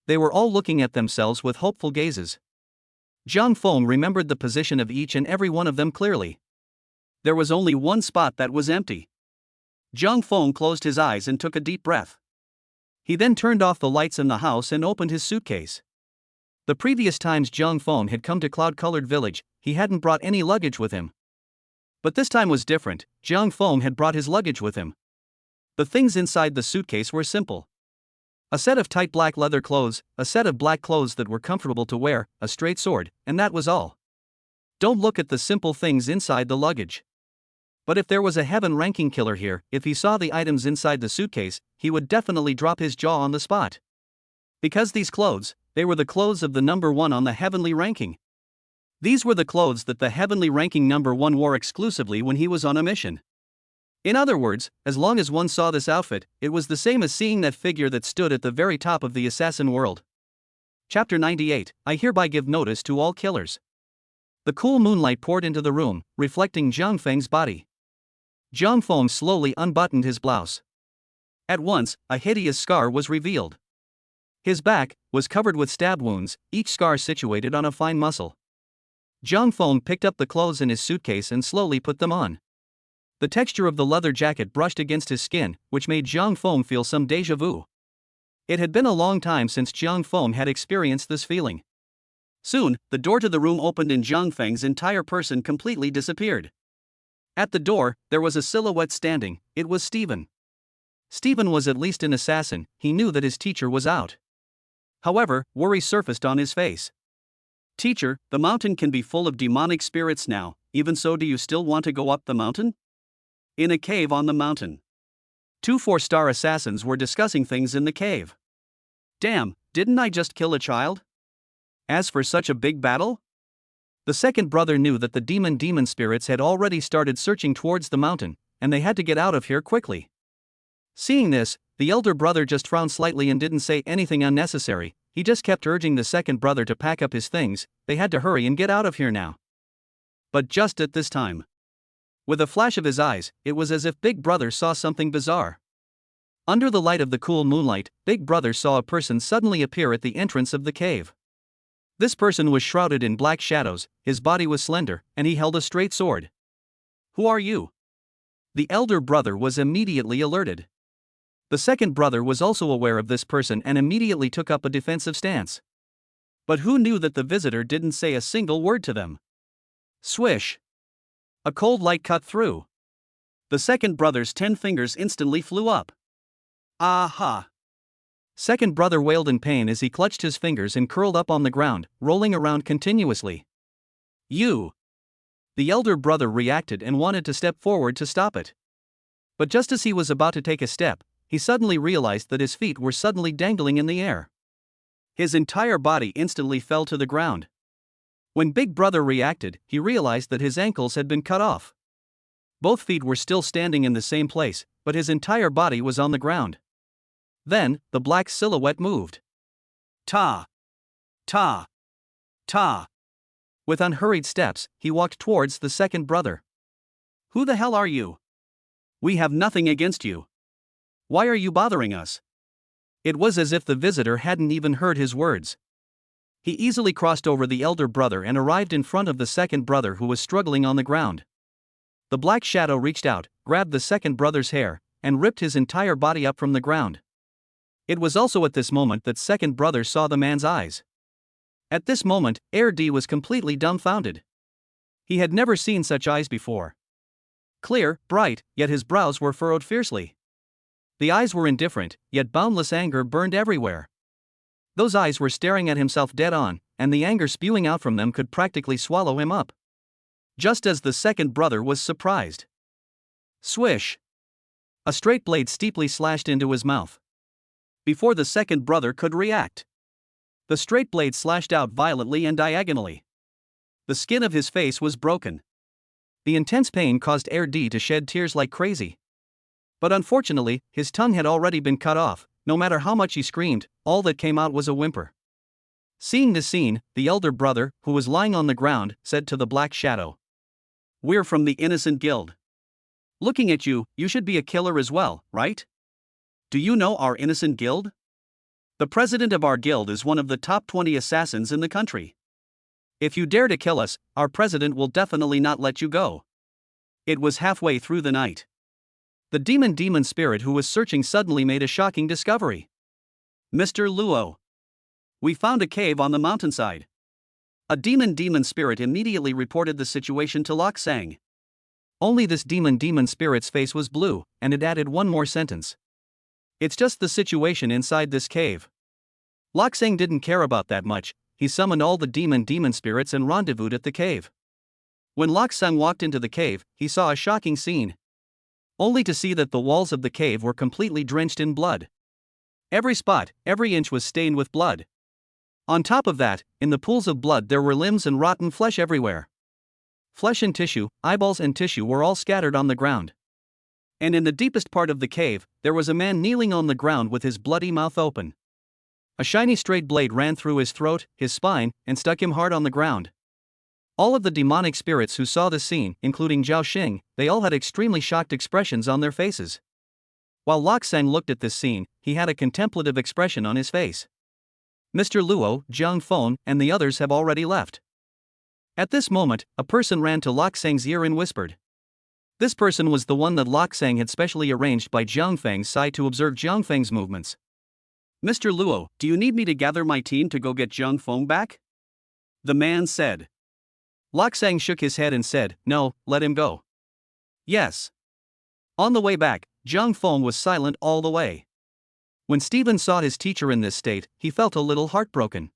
They were all looking at themselves with hopeful gazes. Jiang Feng remembered the position of each and every one of them clearly. There was only one spot that was empty. Jiang Feng closed his eyes and took a deep breath. He then turned off the lights in the house and opened his suitcase. The previous times Jiang Feng had come to Cloud-Colored Village, he hadn't brought any luggage with him. But this time was different. Jiang Feng had brought his luggage with him. The things inside the suitcase were simple. A set of tight black leather clothes, a set of black clothes that were comfortable to wear, a straight sword, and that was all. Don't look at the simple things inside the luggage. But if there was a heaven-ranking killer here, if he saw the items inside the suitcase, he would definitely drop his jaw on the spot. Because these clothes, they were the clothes of the number one on the heavenly ranking. These were the clothes that the heavenly ranking number one wore exclusively when he was on a mission. In other words, as long as one saw this outfit, it was the same as seeing that figure that stood at the very top of the assassin world. Chapter 98, I hereby give notice to all killers. The cool moonlight poured into the room, reflecting Jiang Feng's body. Jiang Feng slowly unbuttoned his blouse. At once, a hideous scar was revealed. His back was covered with stab wounds, each scar situated on a fine muscle. Jiang Feng picked up the clothes in his suitcase and slowly put them on. The texture of the leather jacket brushed against his skin, which made Jiang Feng feel some déjà vu. It had been a long time since Jiang Feng had experienced this feeling. Soon, the door to the room opened and Jiang Feng's entire person completely disappeared. At the door, there was a silhouette standing. It was Stephen. Stephen was at least an assassin. He knew that his teacher was out. However, worry surfaced on his face. Teacher, the mountain can be full of demonic spirits now. Even so, do you still want to go up the mountain? In a cave on the mountain. 2 4-star assassins were discussing things in the cave. Damn, didn't I just kill a child? As for such a big battle? The second brother knew that the demon spirits had already started searching towards the mountain, and they had to get out of here quickly. Seeing this, the elder brother just frowned slightly and didn't say anything unnecessary. He just kept urging the second brother to pack up his things. They had to hurry and get out of here now. But just at this time, with a flash of his eyes, it was as if Big Brother saw something bizarre. Under the light of the cool moonlight, Big Brother saw a person suddenly appear at the entrance of the cave. This person was shrouded in black shadows, his body was slender, and he held a straight sword. Who are you? The elder brother was immediately alerted. The second brother was also aware of this person and immediately took up a defensive stance. But who knew that the visitor didn't say a single word to them? Swish! A cold light cut through. The second brother's 10 fingers instantly flew up. Aha! Second brother wailed in pain as he clutched his fingers and curled up on the ground, rolling around continuously. You! The elder brother reacted and wanted to step forward to stop it. But just as he was about to take a step, he suddenly realized that his feet were suddenly dangling in the air. His entire body instantly fell to the ground. When Big Brother reacted, he realized that his ankles had been cut off. Both feet were still standing in the same place, but his entire body was on the ground. Then, the black silhouette moved. Ta! Ta! Ta! With unhurried steps, he walked towards the second brother. Who the hell are you? We have nothing against you. Why are you bothering us? It was as if the visitor hadn't even heard his words. He easily crossed over the elder brother and arrived in front of the second brother who was struggling on the ground. The black shadow reached out, grabbed the second brother's hair, and ripped his entire body up from the ground. It was also at this moment that second brother saw the man's eyes. At this moment, D was completely dumbfounded. He had never seen such eyes before. Clear, bright, yet his brows were furrowed fiercely. The eyes were indifferent, yet boundless anger burned everywhere. Those eyes were staring at himself dead on, and the anger spewing out from them could practically swallow him up. Just as the second brother was surprised. Swish! A straight blade steeply slashed into his mouth. Before the second brother could react, the straight blade slashed out violently and diagonally. The skin of his face was broken. The intense pain caused D to shed tears like crazy. But unfortunately, his tongue had already been cut off. No matter how much he screamed, all that came out was a whimper. Seeing this scene, the elder brother, who was lying on the ground, said to the black shadow, "We're from the Innocent Guild. Looking at you, you should be a killer as well, right? Do you know our Innocent Guild? The president of our guild is one of the top 20 assassins in the country. If you dare to kill us, our president will definitely not let you go." It was halfway through the night. The demon spirit who was searching suddenly made a shocking discovery. Mr. Luo. We found a cave on the mountainside. A demon spirit immediately reported the situation to Lok Sang. Only this demon spirit's face was blue, and it added one more sentence. It's just the situation inside this cave. Loksang didn't care about that much. He summoned all the demon spirits and rendezvoused at the cave. When Loksang walked into the cave, he saw a shocking scene. Only to see that the walls of the cave were completely drenched in blood. Every spot, every inch was stained with blood. On top of that, in the pools of blood there were limbs and rotten flesh everywhere. Flesh and tissue, eyeballs and tissue were all scattered on the ground. And in the deepest part of the cave, there was a man kneeling on the ground with his bloody mouth open. A shiny straight blade ran through his throat, his spine, and stuck him hard on the ground. All of the demonic spirits who saw the scene, including Zhao Xing, they all had extremely shocked expressions on their faces. While Loksang looked at this scene, he had a contemplative expression on his face. Mr. Luo, Jiang Feng, and the others have already left. At this moment, a person ran to Loksang's ear and whispered. This person was the one that Loksang had specially arranged by Jiang Feng's side to observe Jiang Feng's movements. Mr. Luo, do you need me to gather my team to go get Jiang Feng back? The man said. Loksang shook his head and said, no, let him go. Yes. On the way back, Jiang Feng was silent all the way. When Stephen saw his teacher in this state, he felt a little heartbroken.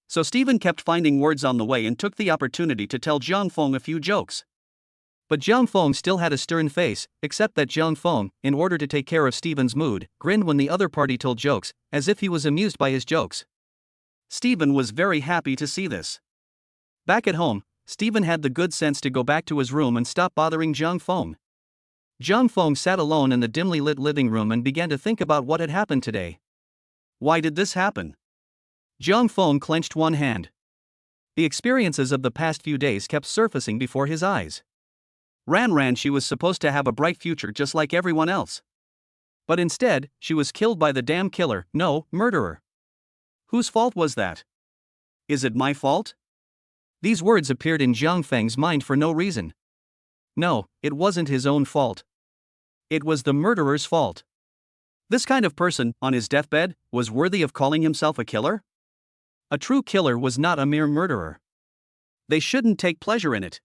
So Stephen kept finding words on the way and took the opportunity to tell Jiang Feng a few jokes. But Jiang Feng still had a stern face, except that Jiang Feng, in order to take care of Stephen's mood, grinned when the other party told jokes, as if he was amused by his jokes. Stephen was very happy to see this. Back at home, Stephen had the good sense to go back to his room and stop bothering Jiang Feng. Jiang Feng sat alone in the dimly lit living room and began to think about what had happened today. Why did this happen? Jiang Feng clenched one hand. The experiences of the past few days kept surfacing before his eyes. Ran, she was supposed to have a bright future just like everyone else. But instead, she was killed by the damn killer, no, murderer. Whose fault was that? Is it my fault? These words appeared in Jiang Feng's mind for no reason. No, it wasn't his own fault. It was the murderer's fault. This kind of person, on his deathbed, was worthy of calling himself a killer? A true killer was not a mere murderer. They shouldn't take pleasure in it.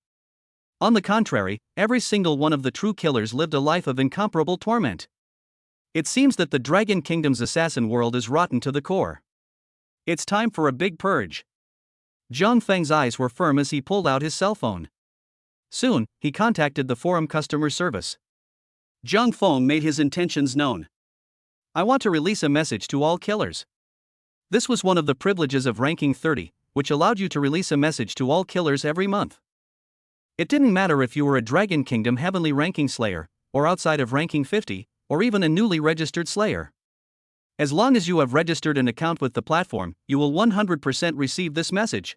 On the contrary, every single one of the true killers lived a life of incomparable torment. It seems that the Dragon Kingdom's assassin world is rotten to the core. It's time for a big purge. Jiang Feng's eyes were firm as he pulled out his cell phone. Soon, he contacted the forum customer service. Jiang Feng made his intentions known. I want to release a message to all killers. This was one of the privileges of ranking 30, which allowed you to release a message to all killers every month. It didn't matter if you were a Dragon Kingdom Heavenly ranking Slayer, or outside of ranking 50, or even a newly registered Slayer. As long as you have registered an account with the platform, you will 100% receive this message.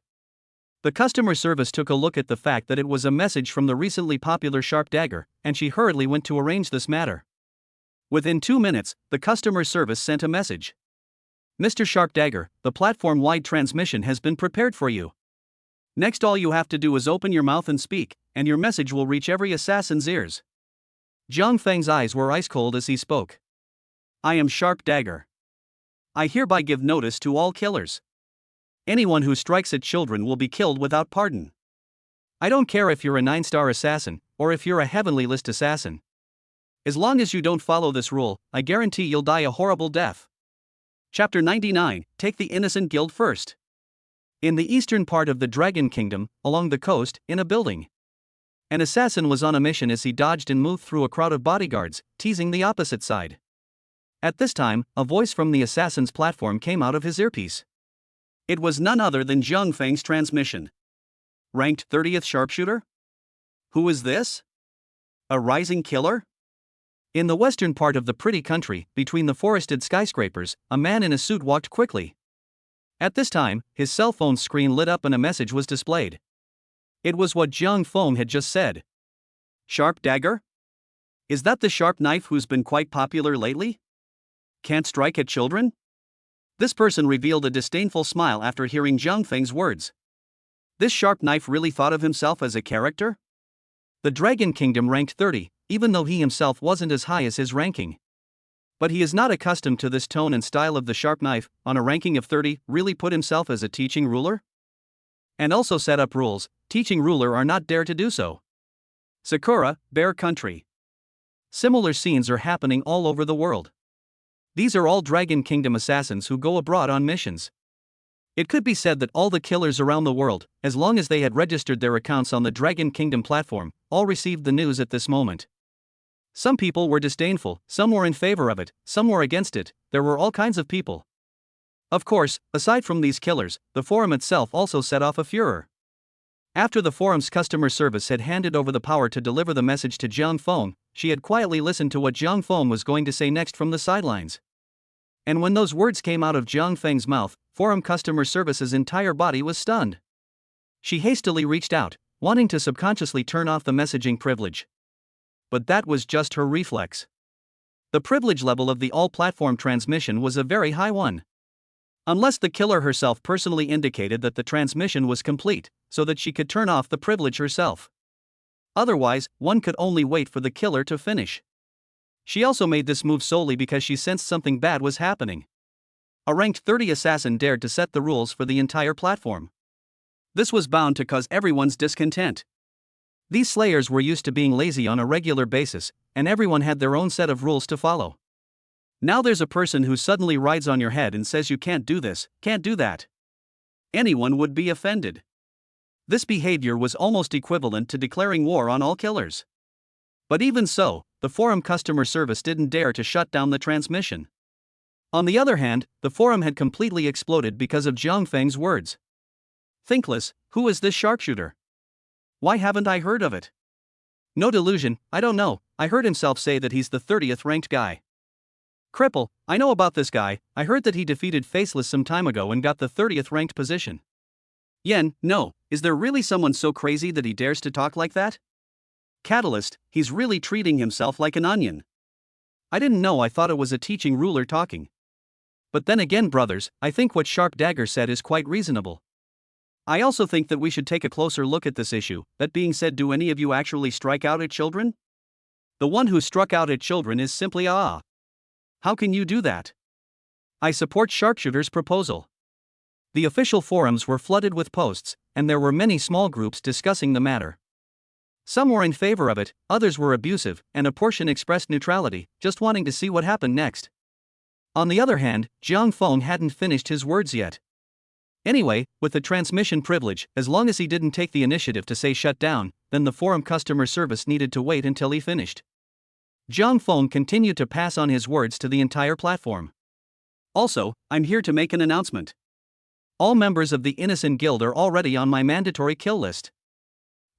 The customer service took a look at the fact that it was a message from the recently popular Sharp Dagger, and she hurriedly went to arrange this matter. Within 2 minutes, the customer service sent a message. Mr. Sharp Dagger, the platform-wide transmission has been prepared for you. Next, all you have to do is open your mouth and speak, and your message will reach every assassin's ears. Jiang Feng's eyes were ice cold as he spoke. I am Sharp Dagger. I hereby give notice to all killers. Anyone who strikes at children will be killed without pardon. I don't care if you're a 9-star assassin, or if you're a heavenly list assassin. As long as you don't follow this rule, I guarantee you'll die a horrible death. Chapter 99, Take the Innocent Guild First. In the eastern part of the Dragon Kingdom, along the coast, in a building. An assassin was on a mission as he dodged and moved through a crowd of bodyguards, teasing the opposite side. At this time, a voice from the assassin's platform came out of his earpiece. It was none other than Jiang Feng's transmission. Ranked 30th sharpshooter? Who is this? A rising killer? In the western part of the pretty country, between the forested skyscrapers, a man in a suit walked quickly. At this time, his cell phone screen lit up and a message was displayed. It was what Jiang Feng had just said. Sharp Dagger? Is that the sharp knife who's been quite popular lately? Can't strike at children? This person revealed a disdainful smile after hearing Jiang Feng's words. This sharp knife really thought of himself as a character? The Dragon Kingdom ranked 30, even though he himself wasn't as high as his ranking. But he is not accustomed to this tone and style of the sharp knife, on a ranking of 30, really put himself as a teaching ruler? And also set up rules, teaching ruler are not dare to do so. Sakura, Bear Country. Similar scenes are happening all over the world. These are all Dragon Kingdom assassins who go abroad on missions. It could be said that all the killers around the world, as long as they had registered their accounts on the Dragon Kingdom platform, all received the news at this moment. Some people were disdainful, some were in favor of it, some were against it, there were all kinds of people. Of course, aside from these killers, the forum itself also set off a furor. After the forum's customer service had handed over the power to deliver the message to Jiang Feng, she had quietly listened to what Jiang Feng was going to say next from the sidelines. And when those words came out of Jiang Feng's mouth, forum customer service's entire body was stunned. She hastily reached out, wanting to subconsciously turn off the messaging privilege. But that was just her reflex. The privilege level of the all-platform transmission was a very high one. Unless the killer herself personally indicated that the transmission was complete, so that she could turn off the privilege herself. Otherwise, one could only wait for the killer to finish. She also made this move solely because she sensed something bad was happening. A ranked 30 assassin dared to set the rules for the entire platform. This was bound to cause everyone's discontent. These slayers were used to being lazy on a regular basis, and everyone had their own set of rules to follow. Now there's a person who suddenly rides on your head and says you can't do this, can't do that. Anyone would be offended. This behavior was almost equivalent to declaring war on all killers. But even so, the forum customer service didn't dare to shut down the transmission. On the other hand, the forum had completely exploded because of Jiang Feng's words. Thinkless, who is this sharpshooter? Why haven't I heard of it? No delusion, I don't know, I heard himself say that he's the 30th ranked guy. Cripple, I know about this guy, I heard that he defeated Faceless some time ago and got the 30th ranked position. Yen, no, is there really someone so crazy that he dares to talk like that? Catalyst, he's really treating himself like an onion. I didn't know, I thought it was a teaching ruler talking. But then again, brothers, I think what Sharp Dagger said is quite reasonable. I also think that we should take a closer look at this issue. That being said, do any of you actually strike out at children? The one who struck out at children is simply How can you do that? I support Sharpshooter's proposal. The official forums were flooded with posts, and there were many small groups discussing the matter. Some were in favor of it, others were abusive, and a portion expressed neutrality, just wanting to see what happened next. On the other hand, Jiang Feng hadn't finished his words yet. Anyway, with the transmission privilege, as long as he didn't take the initiative to say shut down, then the forum customer service needed to wait until he finished. Jiang Feng continued to pass on his words to the entire platform. Also, I'm here to make an announcement. All members of the Innocent Guild are already on my mandatory kill list.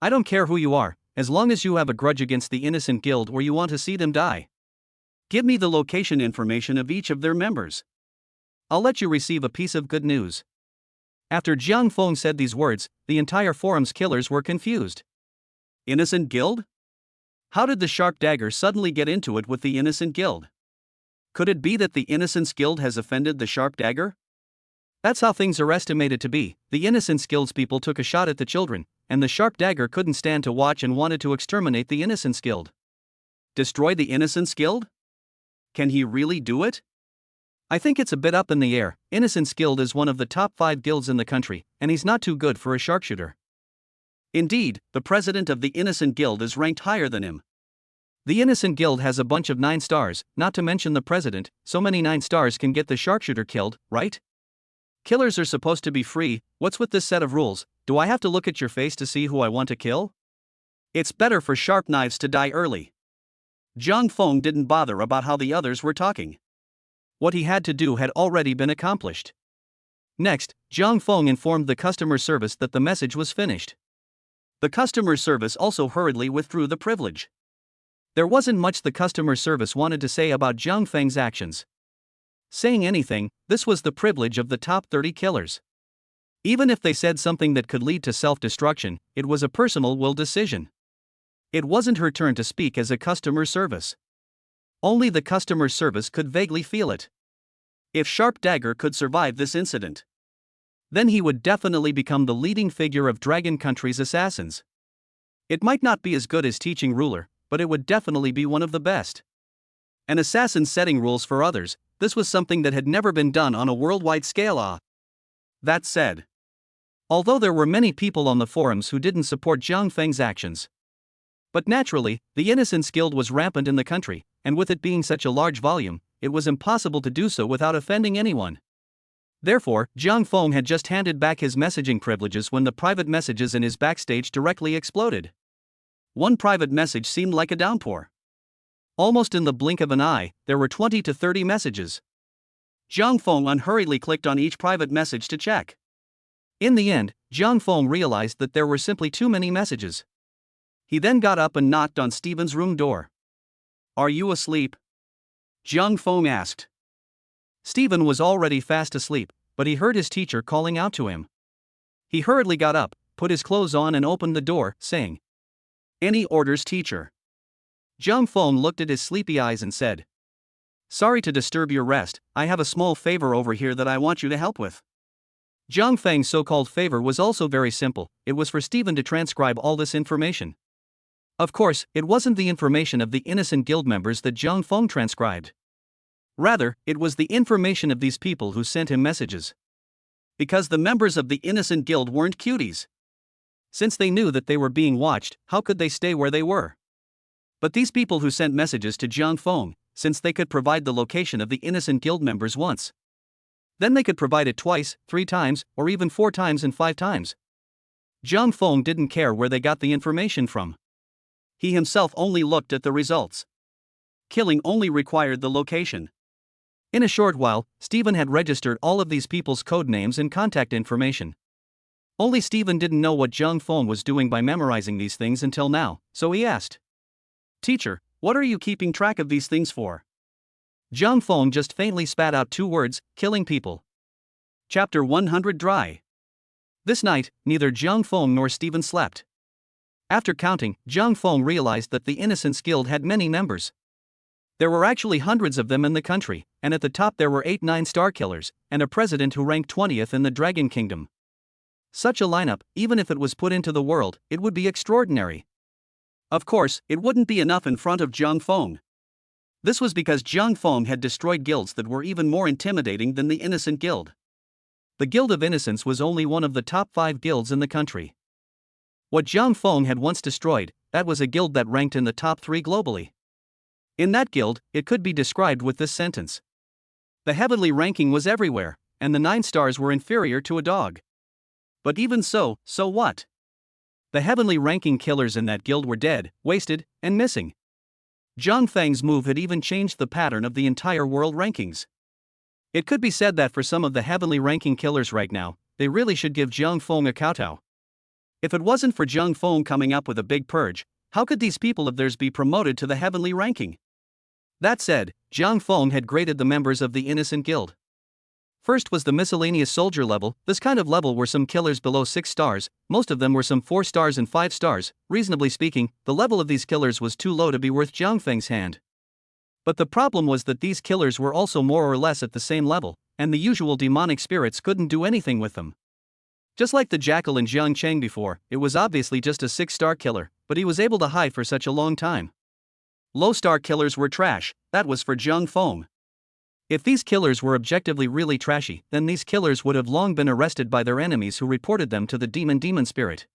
I don't care who you are, as long as you have a grudge against the Innocent Guild or you want to see them die. Give me the location information of each of their members. I'll let you receive a piece of good news. After Jiang Feng said these words, the entire forum's killers were confused. Innocent Guild? How did the Sharp Dagger suddenly get into it with the Innocent Guild? Could it be that the Innocence Guild has offended the Sharp Dagger? That's how things are estimated to be. The Innocence Guild's people took a shot at the children, and the Sharp Dagger couldn't stand to watch and wanted to exterminate the Innocence Guild. Destroy the Innocence Guild? Can he really do it? I think it's a bit up in the air. Innocence Guild is one of the top 5 guilds in the country, and he's not too good for a sharpshooter. Indeed, the president of the Innocent Guild is ranked higher than him. The Innocent Guild has a bunch of 9 stars, not to mention the president, so many 9 stars can get the sharpshooter killed, right? Killers are supposed to be free. What's with this set of rules? Do I have to look at your face to see who I want to kill? It's better for sharp knives to die early. Jiang Feng didn't bother about how the others were talking. What he had to do had already been accomplished. Next, Jiang Feng informed the customer service that the message was finished. The customer service also hurriedly withdrew the privilege. There wasn't much the customer service wanted to say about Jiang Feng's actions. Saying anything, this was the privilege of the top 30 killers. Even if they said something that could lead to self-destruction, it was a personal will decision. It wasn't her turn to speak as a customer service. Only the customer service could vaguely feel it. If Sharp Dagger could survive this incident, then he would definitely become the leading figure of Dragon Country's assassins. It might not be as good as teaching ruler, but it would definitely be one of the best. An assassin setting rules for others, this was something that had never been done on a worldwide scale. That said, although there were many people on the forums who didn't support Jiang Feng's actions, But naturally, the Innocence Guild was rampant in the country, and with it being such a large volume, it was impossible to do so without offending anyone. Therefore, Jiang Feng had just handed back his messaging privileges when the private messages in his backstage directly exploded. One private message seemed like a downpour. Almost in the blink of an eye, there were 20 to 30 messages. Jiang Feng unhurriedly clicked on each private message to check. In the end, Jiang Feng realized that there were simply too many messages. He then got up and knocked on Stephen's room door. "Are you asleep?" Jiang Feng asked. Stephen was already fast asleep, but he heard his teacher calling out to him. He hurriedly got up, put his clothes on and opened the door, saying, "Any orders, teacher?" Jiang Feng looked at his sleepy eyes and said, "Sorry to disturb your rest, I have a small favor over here that I want you to help with." Jiang Feng's so-called favor was also very simple. It was for Stephen to transcribe all this information. Of course, it wasn't the information of the innocent guild members that Jiang Feng transcribed. Rather, it was the information of these people who sent him messages. Because the members of the innocent guild weren't cuties. Since they knew that they were being watched, how could they stay where they were? But these people who sent messages to Jiang Feng, since they could provide the location of the innocent guild members once, then they could provide it twice, 3 times, or even 4 times and 5 times. Jiang Feng didn't care where they got the information from. He himself only looked at the results. Killing only required the location. In a short while, Stephen had registered all of these people's code names and contact information. Only Stephen didn't know what Jiang Feng was doing by memorizing these things until now, so he asked, "Teacher, what are you keeping track of these things for?" Jiang Feng just faintly spat out 2 words, "killing people." Chapter 100 Dry. This night, neither Jiang Feng nor Stephen slept. After counting, Jiang Feng realized that the Innocence Guild had many members. There were actually hundreds of them in the country, and at the top there were 8 9-star killers, and a president who ranked 20th in the Dragon Kingdom. Such a lineup, even if it was put into the world, it would be extraordinary. Of course, it wouldn't be enough in front of Jiang Feng. This was because Jiang Feng had destroyed guilds that were even more intimidating than the Innocent Guild. The Guild of Innocence was only one of the top 5 guilds in the country. What Jiang Feng had once destroyed, that was a guild that ranked in the top 3 globally. In that guild, it could be described with this sentence: the heavenly ranking was everywhere, and the 9 stars were inferior to a dog. But even so what? The heavenly ranking killers in that guild were dead, wasted, and missing. Jiang Feng's move had even changed the pattern of the entire world rankings. It could be said that for some of the heavenly ranking killers right now, they really should give Jiang Feng a kowtow. If it wasn't for Jiang Feng coming up with a big purge, how could these people of theirs be promoted to the heavenly ranking? That said, Jiang Feng had graded the members of the Innocent Guild. First was the miscellaneous soldier level. This kind of level were some killers below 6 stars, most of them were some 4 stars and 5 stars. Reasonably speaking, the level of these killers was too low to be worth Jiang Feng's hand. But the problem was that these killers were also more or less at the same level, and the usual demonic spirits couldn't do anything with them. Just like the jackal in Jiang Cheng before, it was obviously just a 6-star killer, but he was able to hide for such a long time. Low-star killers were trash, that was for Jiang Feng. If these killers were objectively really trashy, then these killers would have long been arrested by their enemies who reported them to the demon spirit.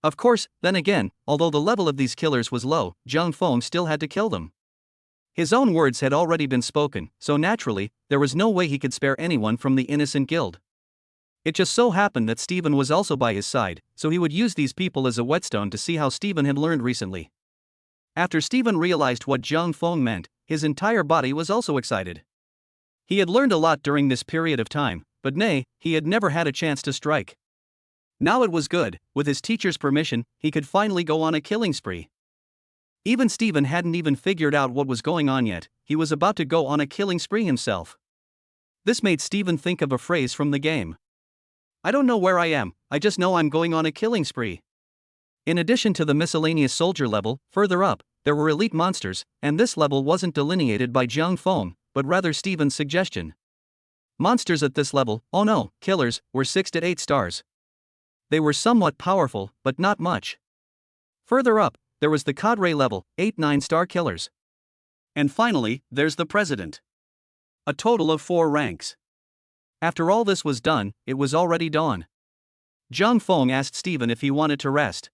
Of course, then again, although the level of these killers was low, Jiang Feng still had to kill them. His own words had already been spoken, so naturally, there was no way he could spare anyone from the Innocent Guild. It just so happened that Stephen was also by his side, so he would use these people as a whetstone to see how Stephen had learned recently. After Stephen realized what Jiang Feng meant, his entire body was also excited. He had learned a lot during this period of time, but nay, he had never had a chance to strike. Now it was good. With his teacher's permission, he could finally go on a killing spree. Even Stephen hadn't even figured out what was going on yet, he was about to go on a killing spree himself. This made Stephen think of a phrase from the game. "I don't know where I am, I just know I'm going on a killing spree." In addition to the miscellaneous soldier level, further up, there were elite monsters, and this level wasn't delineated by Jiang Feng, but rather Stephen's suggestion. Monsters at this level, oh no, killers, were 6 to 8 stars. They were somewhat powerful, but not much. Further up, there was the cadre level, 8 9-star killers. And finally, there's the president. A total of 4 ranks. After all this was done, it was already dawn. Jiang Feng asked Stephen if he wanted to rest.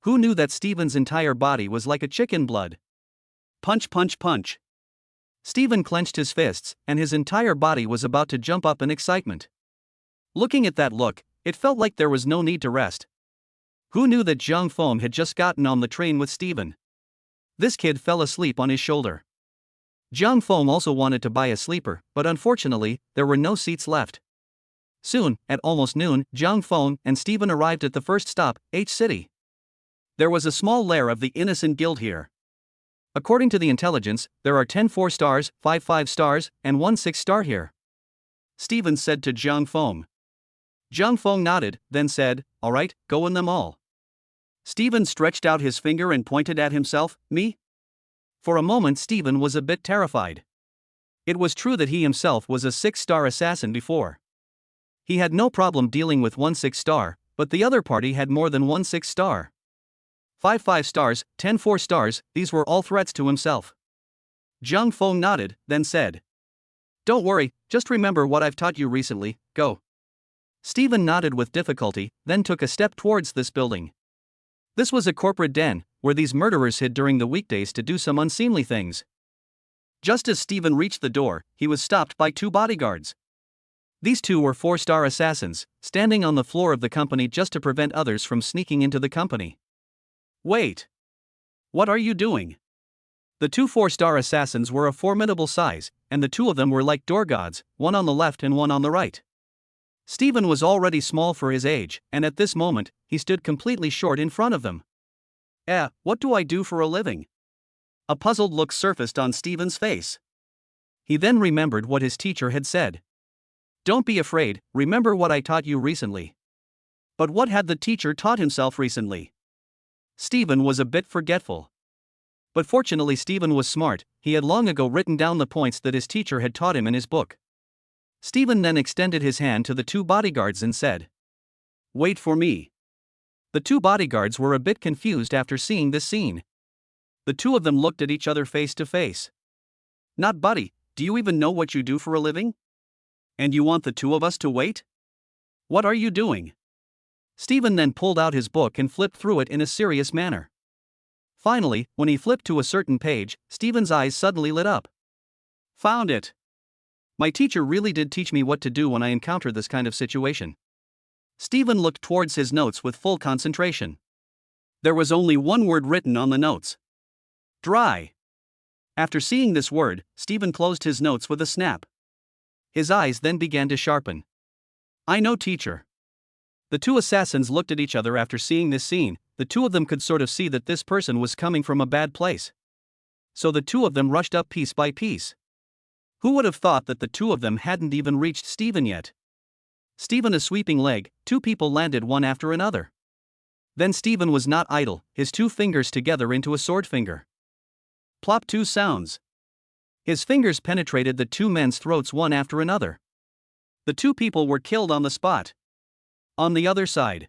Who knew that Stephen's entire body was like a chicken blood? Punch, punch, punch. Stephen clenched his fists, and his entire body was about to jump up in excitement. Looking at that look, it felt like there was no need to rest. Who knew that Zhang Feng had just gotten on the train with Stephen? This kid fell asleep on his shoulder. Zhang Feng also wanted to buy a sleeper, but unfortunately, there were no seats left. Soon, at almost noon, Zhang Feng and Stephen arrived at the first stop, H-City. There was a small lair of the Innocent Guild here. According to the intelligence, there are 10 4-stars, 5 5-stars, and 1 6-star here. Stephen said to Zhang Feng. Zhang Feng nodded, then said, "All right, go in them all." Stephen stretched out his finger and pointed at himself, "Me?" For a moment Stephen was a bit terrified. It was true that he himself was a 6-star assassin before. He had no problem dealing with 1 6-star, but the other party had more than 1 6-star. 5 5-stars, 10 4-stars, these were all threats to himself. Zhang Feng nodded, then said, "Don't worry, just remember what I've taught you recently, go." Stephen nodded with difficulty, then took a step towards this building. This was a corporate den, where these murderers hid during the weekdays to do some unseemly things. Just as Stephen reached the door, he was stopped by 2 bodyguards. These 2 were 4-star assassins, standing on the floor of the company just to prevent others from sneaking into the company. "Wait. What are you doing?" The 2 4-star assassins were of formidable size, and the 2 of them were like door gods, one on the left and one on the right. Stephen was already small for his age, and at this moment, he stood completely short in front of them. What do I do for a living?" A puzzled look surfaced on Stephen's face. He then remembered what his teacher had said. "Don't be afraid, remember what I taught you recently." But what had the teacher taught himself recently? Stephen was a bit forgetful. But fortunately Stephen was smart, he had long ago written down the points that his teacher had taught him in his book. Stephen then extended his hand to the 2 bodyguards and said, "Wait for me." The 2 bodyguards were a bit confused after seeing this scene. The 2 of them looked at each other face to face. "Not buddy, do you even know what you do for a living? And you want the 2 of us to wait? What are you doing?" Stephen then pulled out his book and flipped through it in a serious manner. Finally, when he flipped to a certain page, Stephen's eyes suddenly lit up. "Found it. My teacher really did teach me what to do when I encountered this kind of situation." Stephen looked towards his notes with full concentration. There was only one word written on the notes. Dry. After seeing this word, Stephen closed his notes with a snap. His eyes then began to sharpen. "I know, teacher." The 2 assassins looked at each other after seeing this scene. The 2 of them could sort of see that this person was coming from a bad place. So the 2 of them rushed up piece by piece. Who would have thought that the 2 of them hadn't even reached Stephen yet? Stephen a sweeping leg, 2 people landed one after another. Then Stephen was not idle, his 2 fingers together into a sword finger. Plop 2 sounds. His fingers penetrated the 2 men's throats one after another. The 2 people were killed on the spot. On the other side.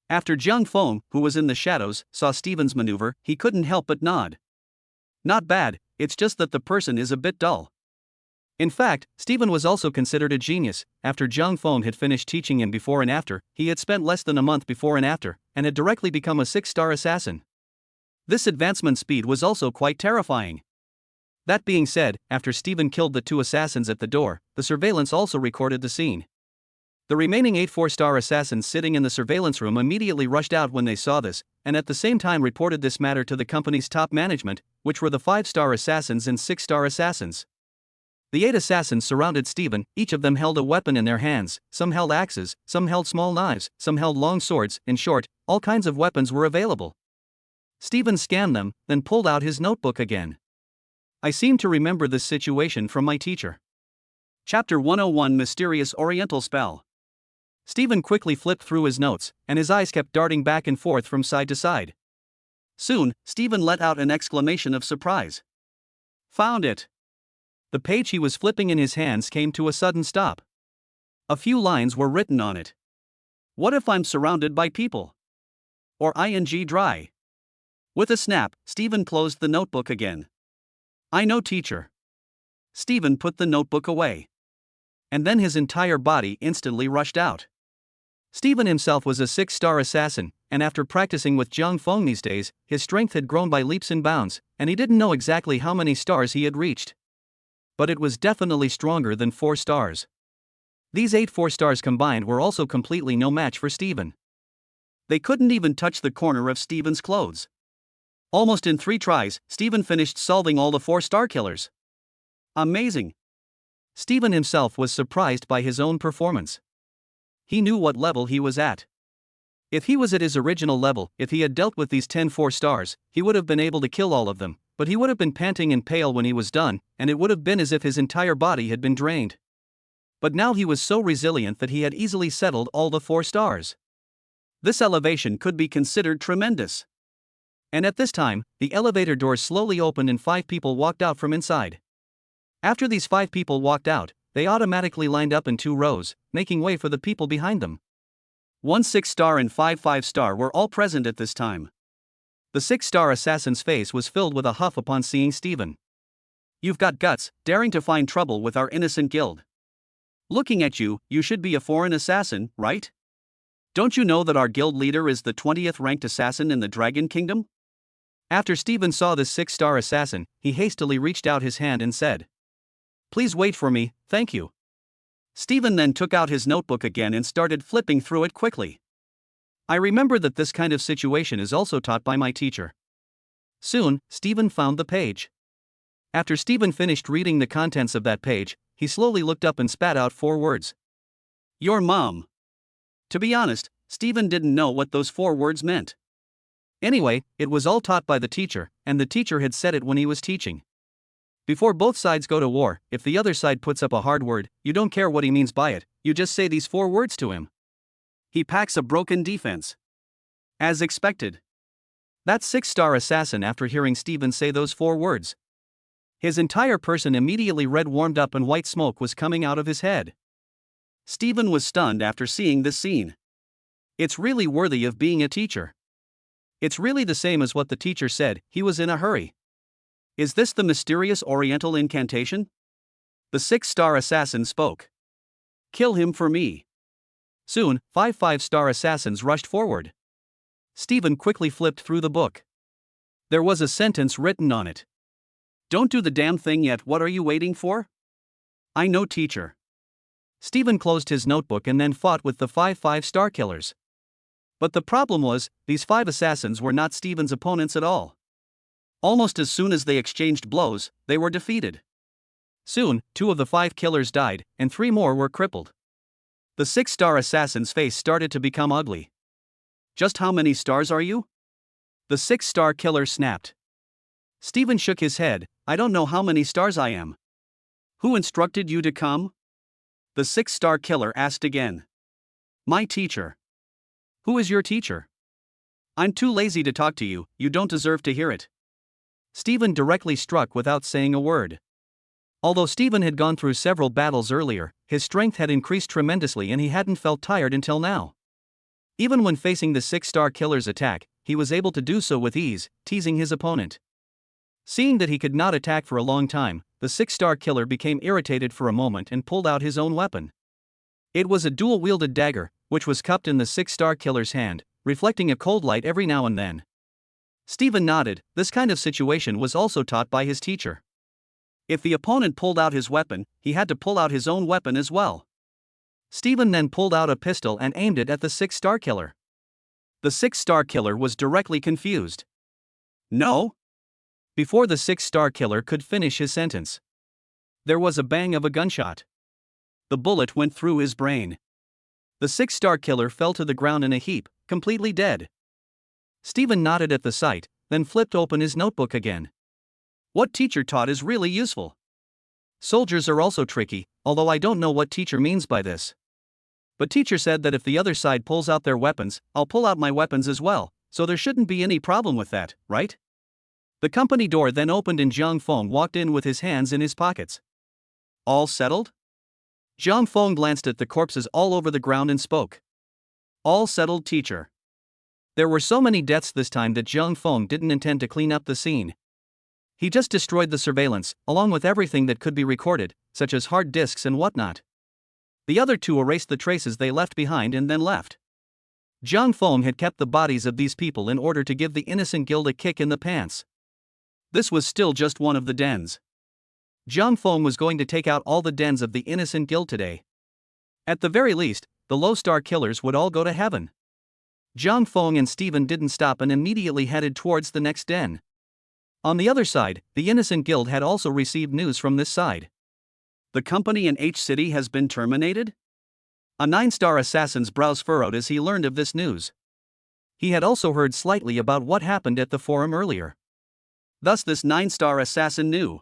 After Zhang Feng, who was in the shadows, saw Stephen's maneuver, he couldn't help but nod. Not bad, it's just that the person is a bit dull. In fact, Stephen was also considered a genius. After Zhang Feng had finished teaching him before and after, he had spent less than a month before and after, and had directly become a 6-star assassin. This advancement speed was also quite terrifying. That being said, after Stephen killed the 2 assassins at the door, the surveillance also recorded the scene. The remaining 8 4-star assassins sitting in the surveillance room immediately rushed out when they saw this, and at the same time reported this matter to the company's top management, which were the 5-star assassins and 6-star assassins. The 8 assassins surrounded Stephen, each of them held a weapon in their hands, some held axes, some held small knives, some held long swords, in short, all kinds of weapons were available. Stephen scanned them, then pulled out his notebook again. I seem to remember this situation from my teacher. Chapter 101 Mysterious Oriental Spell. Stephen quickly flipped through his notes, and his eyes kept darting back and forth from side to side. Soon, Stephen let out an exclamation of surprise. Found it! The page he was flipping in his hands came to a sudden stop. A few lines were written on it. What if I'm surrounded by people? Or ing dry. With a snap, Stephen closed the notebook again. I know, teacher. Stephen put the notebook away. And then his entire body instantly rushed out. Stephen himself was a 6-star assassin, and after practicing with Jiang Feng these days, his strength had grown by leaps and bounds, and he didn't know exactly how many stars he had reached. But it was definitely stronger than 4 stars. These 8 4 stars combined were also completely no match for Steven. They couldn't even touch the corner of Steven's clothes. Almost in 3 tries, Steven finished solving all the 4-star killers. Amazing! Steven himself was surprised by his own performance. He knew what level he was at. If he was at his original level, if he had dealt with these 10 4 stars, he would have been able to kill all of them, but he would have been panting and pale when he was done, and it would have been as if his entire body had been drained. But now he was so resilient that he had easily settled all the 4 stars. This elevation could be considered tremendous. And at this time, the elevator doors slowly opened and 5 people walked out from inside. After these 5 people walked out, they automatically lined up in 2 rows, making way for the people behind them. 1 6-star and 5 5-star were all present at this time. The 6-star assassin's face was filled with a huff upon seeing Steven. "You've got guts, daring to find trouble with our innocent guild. Looking at you, you should be a foreign assassin, right? Don't you know that our guild leader is the 20th ranked assassin in the Dragon Kingdom?" After Steven saw this 6-star assassin, he hastily reached out his hand and said, "Please wait for me, thank you." Steven then took out his notebook again and started flipping through it quickly. "I remember that this kind of situation is also taught by my teacher." Soon, Steven found the page. After Steven finished reading the contents of that page, he slowly looked up and spat out 4 words. "Your mom." To be honest, Steven didn't know what those 4 words meant. Anyway, it was all taught by the teacher, and the teacher had said it when he was teaching. Before both sides go to war, if the other side puts up a hard word, you don't care what he means by it, you just say these 4 words to him. He packs a broken defense. As expected. That 6-star assassin, after hearing Steven say those 4 words, his entire person immediately red warmed up and white smoke was coming out of his head. Steven was stunned after seeing this scene. It's really worthy of being a teacher. It's really the same as what the teacher said, he was in a hurry. Is this the mysterious Oriental incantation? The 6-star assassin spoke. "Kill him for me." Soon, 5 5-star assassins rushed forward. Steven quickly flipped through the book. There was a sentence written on it. "Don't do the damn thing yet, what are you waiting for?" "I know, teacher." Steven closed his notebook and then fought with the 5 5-star killers. But the problem was, these 5 assassins were not Steven's opponents at all. Almost as soon as they exchanged blows, they were defeated. Soon, 2 of the 5 killers died, and 3 more were crippled. The 6-star assassin's face started to become ugly. "Just how many stars are you?" The 6-star killer snapped. Steven shook his head. "I don't know how many stars I am." "Who instructed you to come?" The 6-star killer asked again. "My teacher." "Who is your teacher?" "I'm too lazy to talk to you, you don't deserve to hear it." Steven directly struck without saying a word. Although Steven had gone through several battles earlier, his strength had increased tremendously and he hadn't felt tired until now. Even when facing the 6-star killer's attack, he was able to do so with ease, teasing his opponent. Seeing that he could not attack for a long time, the 6-star killer became irritated for a moment and pulled out his own weapon. It was a dual-wielded dagger, which was cupped in the 6-star killer's hand, reflecting a cold light every now and then. Steven nodded. This kind of situation was also taught by his teacher. If the opponent pulled out his weapon, he had to pull out his own weapon as well. Steven then pulled out a pistol and aimed it at the 6-star killer. The 6-star killer was directly confused. "No?" Before the 6-star killer could finish his sentence, there was a bang of a gunshot. The bullet went through his brain. The 6-star killer fell to the ground in a heap, completely dead. Steven nodded at the sight, then flipped open his notebook again. What teacher taught is really useful. Soldiers are also tricky, although I don't know what teacher means by this. But teacher said that if the other side pulls out their weapons, I'll pull out my weapons as well, so there shouldn't be any problem with that, right? The company door then opened and Jiang Feng walked in with his hands in his pockets. All settled? Jiang Feng glanced at the corpses all over the ground and spoke. All settled, teacher. There were so many deaths this time that Jiang Feng didn't intend to clean up the scene. He just destroyed the surveillance, along with everything that could be recorded, such as hard disks and whatnot. The other 2 erased the traces they left behind and then left. Zhang Feng had kept the bodies of these people in order to give the innocent guild a kick in the pants. This was still just one of the dens. Zhang Feng was going to take out all the dens of the innocent guild today. At the very least, the low-star killers would all go to heaven. Zhang Feng and Stephen didn't stop and immediately headed towards the next den. On the other side, the innocent guild had also received news from this side. The company in H City has been terminated? A 9-star assassin's brows furrowed as he learned of this news. He had also heard slightly about what happened at the forum earlier. Thus this 9-star assassin knew.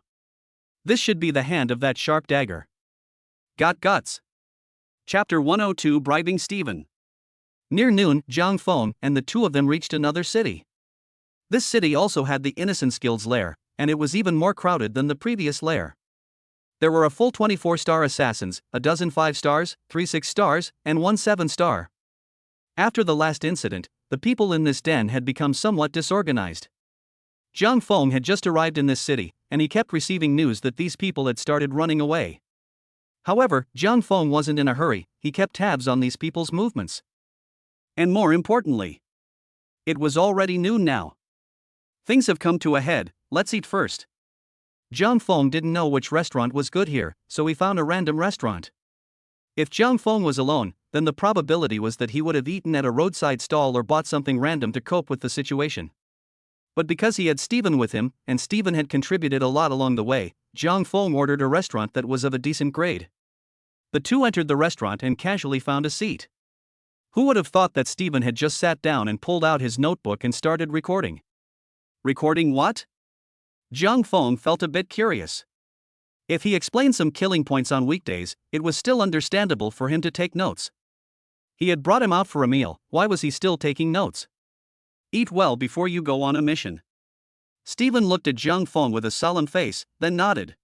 This should be the hand of that sharp dagger. Got guts. Chapter 102 Bribing Stephen. Near noon, Zhang Feng and the two of them reached another city. This city also had the Innocence Guild's lair, and it was even more crowded than the previous lair. There were a full 24-star assassins, a dozen 5 stars, 3 6 stars, and 1 7-star. After the last incident, the people in this den had become somewhat disorganized. Zhang Feng had just arrived in this city, and he kept receiving news that these people had started running away. However, Zhang Feng wasn't in a hurry, he kept tabs on these people's movements. And more importantly, it was already noon now. Things have come to a head, let's eat first. Zhang Feng didn't know which restaurant was good here, so he found a random restaurant. If Zhang Feng was alone, then the probability was that he would have eaten at a roadside stall or bought something random to cope with the situation. But because he had Stephen with him, and Stephen had contributed a lot along the way, Zhang Feng ordered a restaurant that was of a decent grade. The two entered the restaurant and casually found a seat. Who would have thought that Stephen had just sat down and pulled out his notebook and started recording? Recording what? Zhang Feng felt a bit curious. If he explained some killing points on weekdays, it was still understandable for him to take notes. He had brought him out for a meal, why was he still taking notes? Eat well before you go on a mission. Stephen looked at Zhang Feng with a solemn face, then nodded.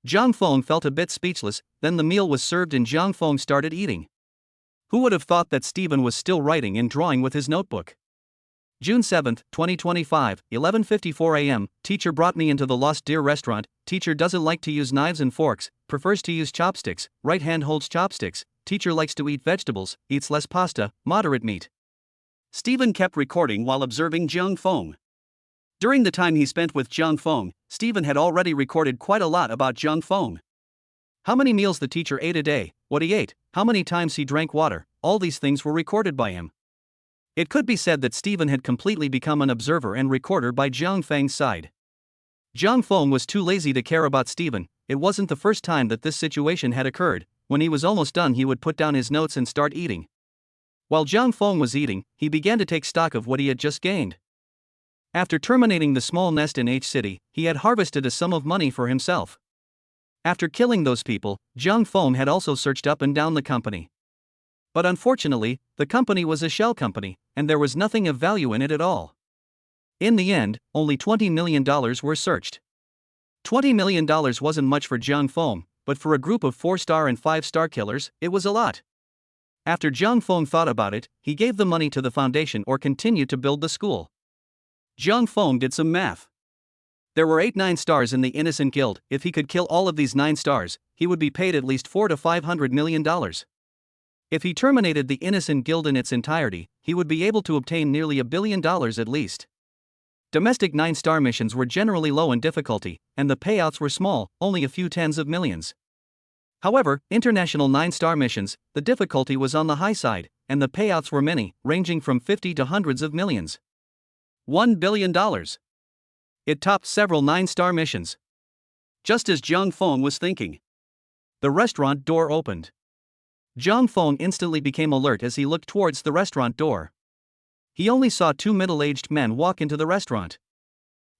Zhang Feng felt a bit speechless, then the meal was served and Zhang Feng started eating. Who would have thought that Stephen was still writing and drawing with his notebook? June 7, 2025, 11:54 a.m., teacher brought me into the Lost Deer restaurant. Teacher doesn't like to use knives and forks, prefers to use chopsticks, right hand holds chopsticks. Teacher likes to eat vegetables, eats less pasta, moderate meat. Stephen kept recording while observing Zhang Feng. During the time he spent with Zhang Feng, Stephen had already recorded quite a lot about Zhang Feng. How many meals the teacher ate a day, what he ate, how many times he drank water, all these things were recorded by him. It could be said that Stephen had completely become an observer and recorder by Zhang Feng's side. Zhang Feng was too lazy to care about Stephen. It wasn't the first time that this situation had occurred. When he was almost done, he would put down his notes and start eating. While Zhang Feng was eating, he began to take stock of what he had just gained. After terminating the small nest in H City, he had harvested a sum of money for himself. After killing those people, Zhang Feng had also searched up and down the company. But unfortunately, the company was a shell company, and there was nothing of value in it at all. In the end, only $20 million were searched. $20 million wasn't much for Zhang Feng, but for a group of 4-star and 5-star killers, it was a lot. After Zhang Feng thought about it, he gave the money to the foundation or continued to build the school. Zhang Feng did some math. There were 8 9-stars in the Innocent Guild. If he could kill all of these 9 stars, he would be paid at least $400 to $500 million. If he terminated the Innocent Guild in its entirety, he would be able to obtain nearly $1 billion at least. Domestic 9-star missions were generally low in difficulty, and the payouts were small, only a few tens of millions. However, international 9-star missions, the difficulty was on the high side, and the payouts were many, ranging from 50 to hundreds of millions. $1 billion. It topped several 9-star missions. Just as Zhang Feng was thinking, the restaurant door opened. Zhang Feng instantly became alert as he looked towards the restaurant door. He only saw 2 middle-aged men walk into the restaurant.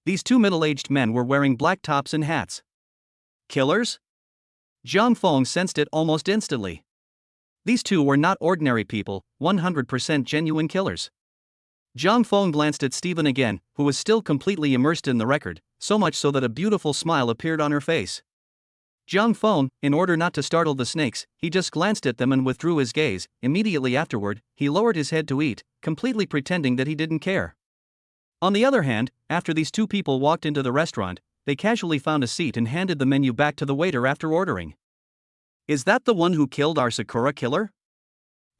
These 2 middle-aged men were wearing black tops and hats. Killers? Zhang Feng sensed it almost instantly. These two were not ordinary people, 100% genuine killers. Zhang Feng glanced at Stephen again, who was still completely immersed in the record, so much so that a beautiful smile appeared on her face. Zhang Feng, in order not to startle the snakes, he just glanced at them and withdrew his gaze. Immediately afterward, he lowered his head to eat, completely pretending that he didn't care. On the other hand, after these 2 people walked into the restaurant, they casually found a seat and handed the menu back to the waiter after ordering. Is that the one who killed our Sakura killer?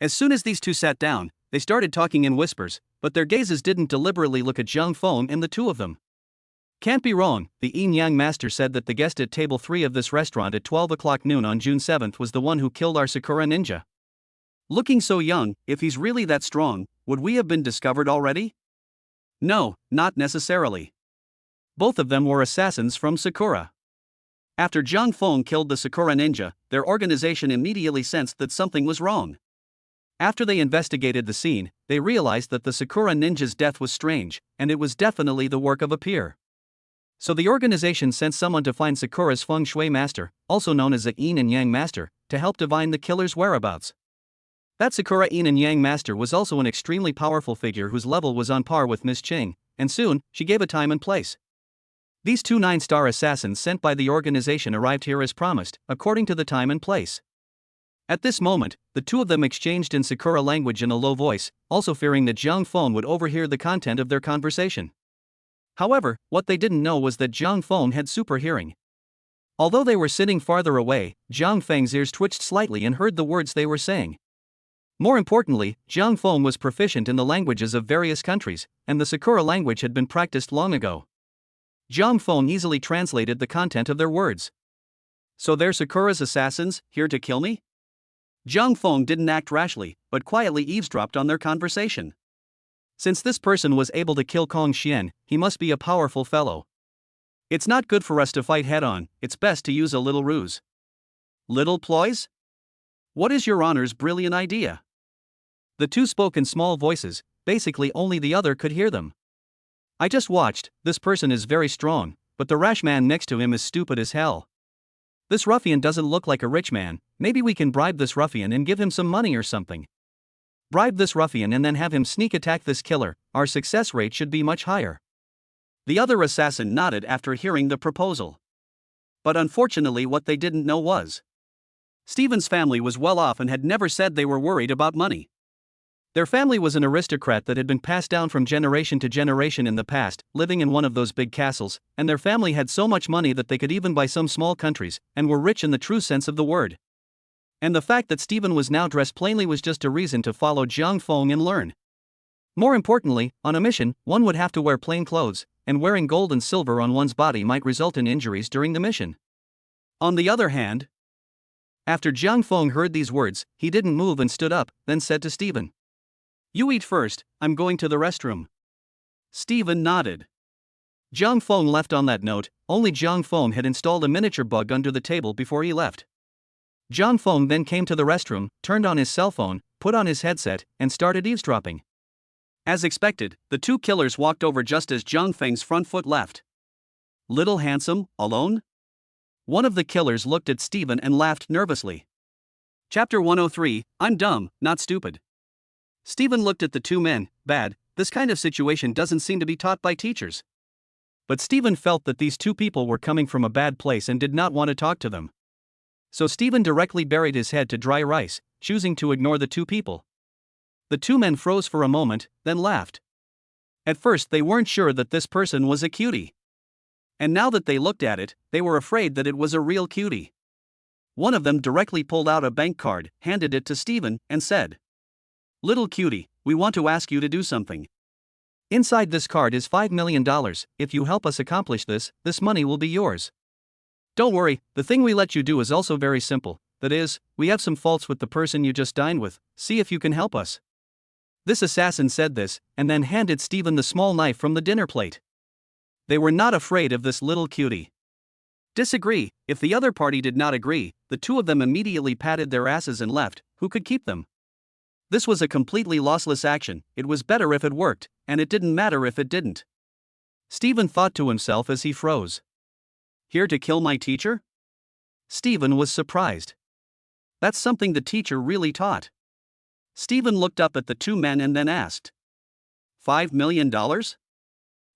As soon as these 2 sat down, they started talking in whispers, but their gazes didn't deliberately look at Zhang Feng and the two of them. Can't be wrong, the Yin Yang master said that the guest at table 3 of this restaurant at 12 o'clock noon on June 7th was the one who killed our Sakura ninja. Looking so young, if he's really that strong, would we have been discovered already? No, not necessarily. Both of them were assassins from Sakura. After Zhang Feng killed the Sakura ninja, their organization immediately sensed that something was wrong. After they investigated the scene, they realized that the Sakura ninja's death was strange, and it was definitely the work of a peer. So the organization sent someone to find Sakura's feng shui master, also known as the Yin and Yang master, to help divine the killer's whereabouts. That Sakura Yin and Yang master was also an extremely powerful figure whose level was on par with Miss Ching, and soon, she gave a time and place. These two 9-star assassins sent by the organization arrived here as promised, according to the time and place. At this moment, the two of them exchanged in Sakura language in a low voice, also fearing that Zhang Feng would overhear the content of their conversation. However, what they didn't know was that Zhang Feng had super hearing. Although they were sitting farther away, Zhang Feng's ears twitched slightly and heard the words they were saying. More importantly, Zhang Feng was proficient in the languages of various countries, and the Sakura language had been practiced long ago. Zhang Feng easily translated the content of their words. So they're Sakura's assassins, here to kill me? Zhang Feng didn't act rashly, but quietly eavesdropped on their conversation. Since this person was able to kill Kong Xian, he must be a powerful fellow. It's not good for us to fight head-on, it's best to use a little ruse. Little ploys? What is your honor's brilliant idea? The two spoke in small voices, basically only the other could hear them. I just watched, this person is very strong, but the rash man next to him is stupid as hell. This ruffian doesn't look like a rich man, maybe we can bribe this ruffian and give him some money or something. Bribe this ruffian and then have him sneak attack this killer, our success rate should be much higher. The other assassin nodded after hearing the proposal. But unfortunately what they didn't know was Stephen's family was well off and had never said they were worried about money. Their family was an aristocrat that had been passed down from generation to generation in the past, living in one of those big castles, and their family had so much money that they could even buy some small countries, and were rich in the true sense of the word. And the fact that Stephen was now dressed plainly was just a reason to follow Zhang Feng and learn. More importantly, on a mission, one would have to wear plain clothes, and wearing gold and silver on one's body might result in injuries during the mission. On the other hand, after Zhang Feng heard these words, he didn't move and stood up, then said to Stephen, "You eat first, I'm going to the restroom." Stephen nodded. Zhang Feng left on that note, only Zhang Feng had installed a miniature bug under the table before he left. Zhang Feng then came to the restroom, turned on his cell phone, put on his headset, and started eavesdropping. As expected, the two killers walked over just as Zhang Feng's front foot left. "Little handsome, alone?" One of the killers looked at Stephen and laughed nervously. Chapter 103, I'm dumb, not stupid. Stephen looked at the two men. Bad, this kind of situation doesn't seem to be taught by teachers. But Stephen felt that these two people were coming from a bad place and did not want to talk to them. So Stephen directly buried his head to dry rice, choosing to ignore the two people. The two men froze for a moment, then laughed. At first they weren't sure that this person was a cutie. And now that they looked at it, they were afraid that it was a real cutie. One of them directly pulled out a bank card, handed it to Stephen, and said, "Little cutie, we want to ask you to do something. Inside this card is $5 million, if you help us accomplish this, this money will be yours. Don't worry, the thing we let you do is also very simple, that is, we have some faults with the person you just dined with, see if you can help us." This assassin said this, and then handed Stephen the small knife from the dinner plate. They were not afraid of this little cutie. Disagree, if the other party did not agree, the two of them immediately patted their asses and left, who could keep them? This was a completely lossless action, it was better if it worked, and it didn't matter if it didn't. Stephen thought to himself as he froze. Here to kill my teacher? Stephen was surprised. That's something the teacher really taught. Stephen looked up at the two men and then asked, $5 million?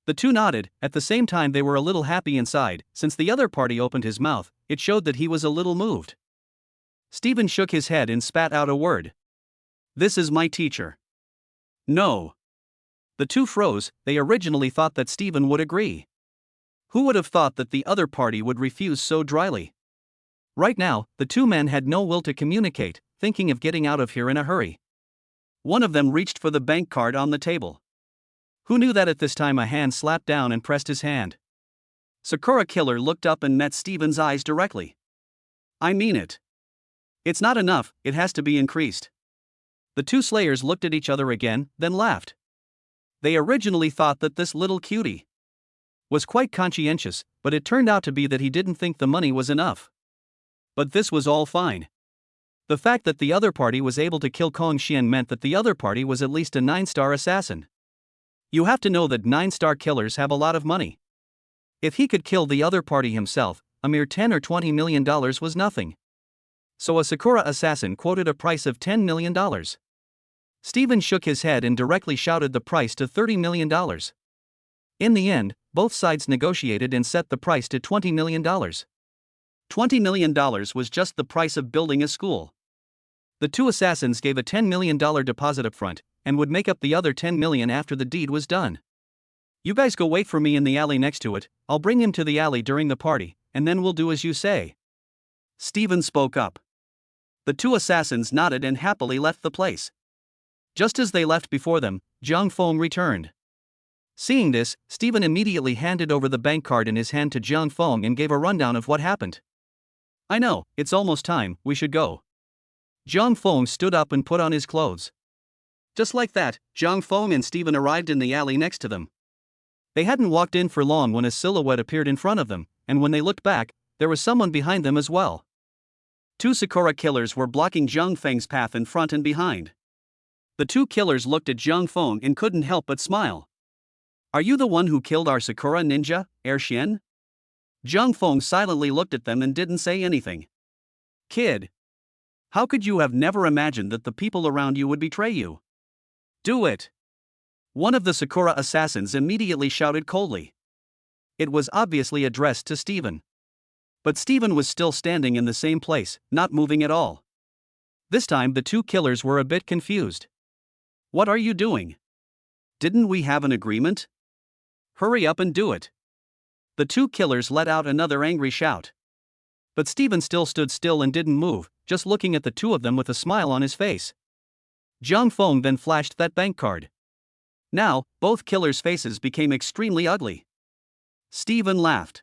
The two nodded, at the same time they were a little happy inside, since the other party opened his mouth, it showed that he was a little moved. Stephen shook his head and spat out a word. This is my teacher. No. The two froze, they originally thought that Stephen would agree. Who would have thought that the other party would refuse so dryly? Right now, the two men had no will to communicate, thinking of getting out of here in a hurry. One of them reached for the bank card on the table. Who knew that at this time a hand slapped down and pressed his hand? Sakura Killer looked up and met Steven's eyes directly. I mean it. It's not enough, it has to be increased. The two slayers looked at each other again, then laughed. They originally thought that this little cutie was quite conscientious, but it turned out to be that he didn't think the money was enough. But this was all fine. The fact that the other party was able to kill Kong Xian meant that the other party was at least a 9-star assassin. You have to know that 9-star killers have a lot of money. If he could kill the other party himself, a mere $10 or $20 million was nothing. So a Sakura assassin quoted a price of $10 million. Steven shook his head and directly shouted the price to $30 million. In the end, both sides negotiated and set the price to $20 million. $20 million was just the price of building a school. The two assassins gave a $10 million deposit up front, and would make up the other $10 million after the deed was done. You guys go wait for me in the alley next to it, I'll bring him to the alley during the party, and then we'll do as you say. Steven spoke up. The two assassins nodded and happily left the place. Just as they left before them, Zhang Feng returned. Seeing this, Steven immediately handed over the bank card in his hand to Zhang Feng and gave a rundown of what happened. I know, it's almost time, we should go. Zhang Feng stood up and put on his clothes. Just like that, Zhang Feng and Steven arrived in the alley next to them. They hadn't walked in for long when a silhouette appeared in front of them, and when they looked back, there was someone behind them as well. Two Sakura killers were blocking Zhang Feng's path in front and behind. The two killers looked at Zhang Feng and couldn't help but smile. Are you the one who killed our Sakura ninja, Xian? Zhang Feng silently looked at them and didn't say anything. Kid. How could you have never imagined that the people around you would betray you? Do it! One of the Sakura assassins immediately shouted coldly. It was obviously addressed to Steven. But Steven was still standing in the same place, not moving at all. This time the two killers were a bit confused. What are you doing? Didn't we have an agreement? Hurry up and do it. The two killers let out another angry shout. But Steven still stood still and didn't move, just looking at the two of them with a smile on his face. Zhang Feng then flashed that bank card. Now, both killers' faces became extremely ugly. Steven laughed.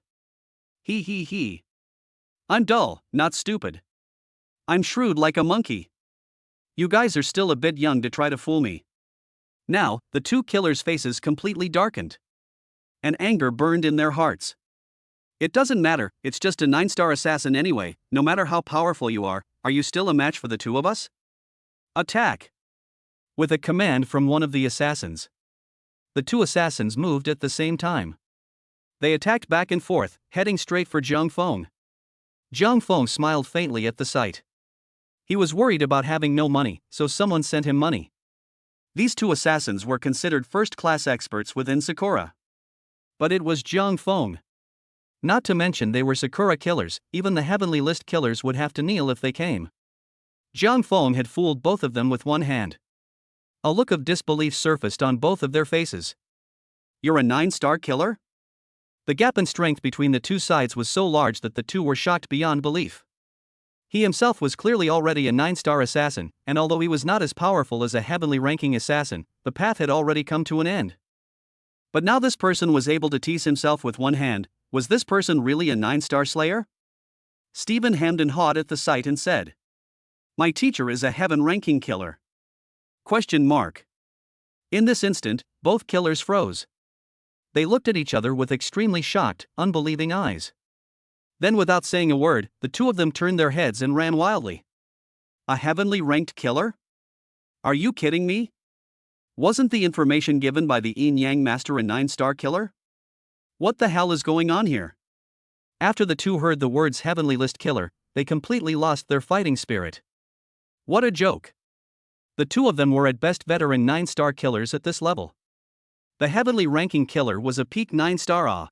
He. I'm dull, not stupid. I'm shrewd like a monkey. You guys are still a bit young to try to fool me. Now, the two killers' faces completely darkened. And anger burned in their hearts. It doesn't matter, it's just a 9-star assassin anyway, no matter how powerful you are you still a match for the two of us? Attack! With a command from one of the assassins. The two assassins moved at the same time. They attacked back and forth, heading straight for Zhang Feng. Zhang Feng smiled faintly at the sight. He was worried about having no money, so someone sent him money. These two assassins were considered first-class experts within Sakura. But it was Zhang Feng. Not to mention they were Sakura killers, even the heavenly list killers would have to kneel if they came. Zhang Feng had fooled both of them with one hand. A look of disbelief surfaced on both of their faces. You're a 9-star killer? The gap in strength between the two sides was so large that the two were shocked beyond belief. He himself was clearly already a 9-star assassin, and although he was not as powerful as a heavenly ranking assassin, the path had already come to an end. But now this person was able to tease himself with one hand. Was this person really a 9-star slayer? Steven hemmed and hawed at the sight and said, My teacher is a heaven-ranking killer. ? In this instant, both killers froze. They looked at each other with extremely shocked, unbelieving eyes. Then without saying a word, the two of them turned their heads and ran wildly. A heavenly ranked killer? Are you kidding me? Wasn't the information given by the Yin Yang Master a 9-star killer? What the hell is going on here? After the two heard the words heavenly list killer, they completely lost their fighting spirit. What a joke. The two of them were at best veteran 9-star killers at this level. The heavenly ranking killer was a peak 9-star.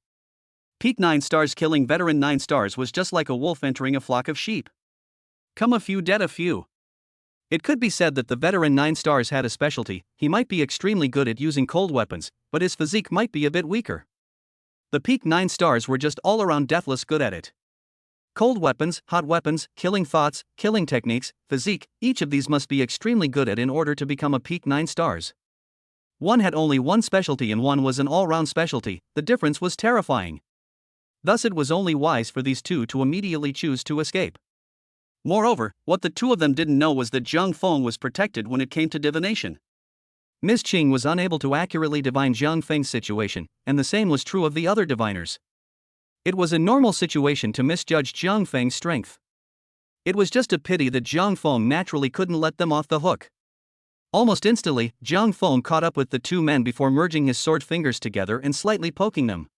Peak 9 stars killing veteran 9 stars was just like a wolf entering a flock of sheep. Come a few dead a few. It could be said that the veteran 9 stars had a specialty. He might be extremely good at using cold weapons, but his physique might be a bit weaker. The peak 9 stars were just all around deathless good at it. Cold weapons, hot weapons, killing thoughts, killing techniques, physique, each of these must be extremely good at in order to become a peak 9 stars. One had only one specialty and one was an all-round specialty. The difference was terrifying. Thus it was only wise for these two to immediately choose to escape. Moreover, what the two of them didn't know was that Zhang Feng was protected when it came to divination. Ms. Qing was unable to accurately divine Zhang Feng's situation, and the same was true of the other diviners. It was a normal situation to misjudge Zhang Feng's strength. It was just a pity that Zhang Feng naturally couldn't let them off the hook. Almost instantly, Zhang Feng caught up with the two men before merging his sword fingers together and slightly poking them.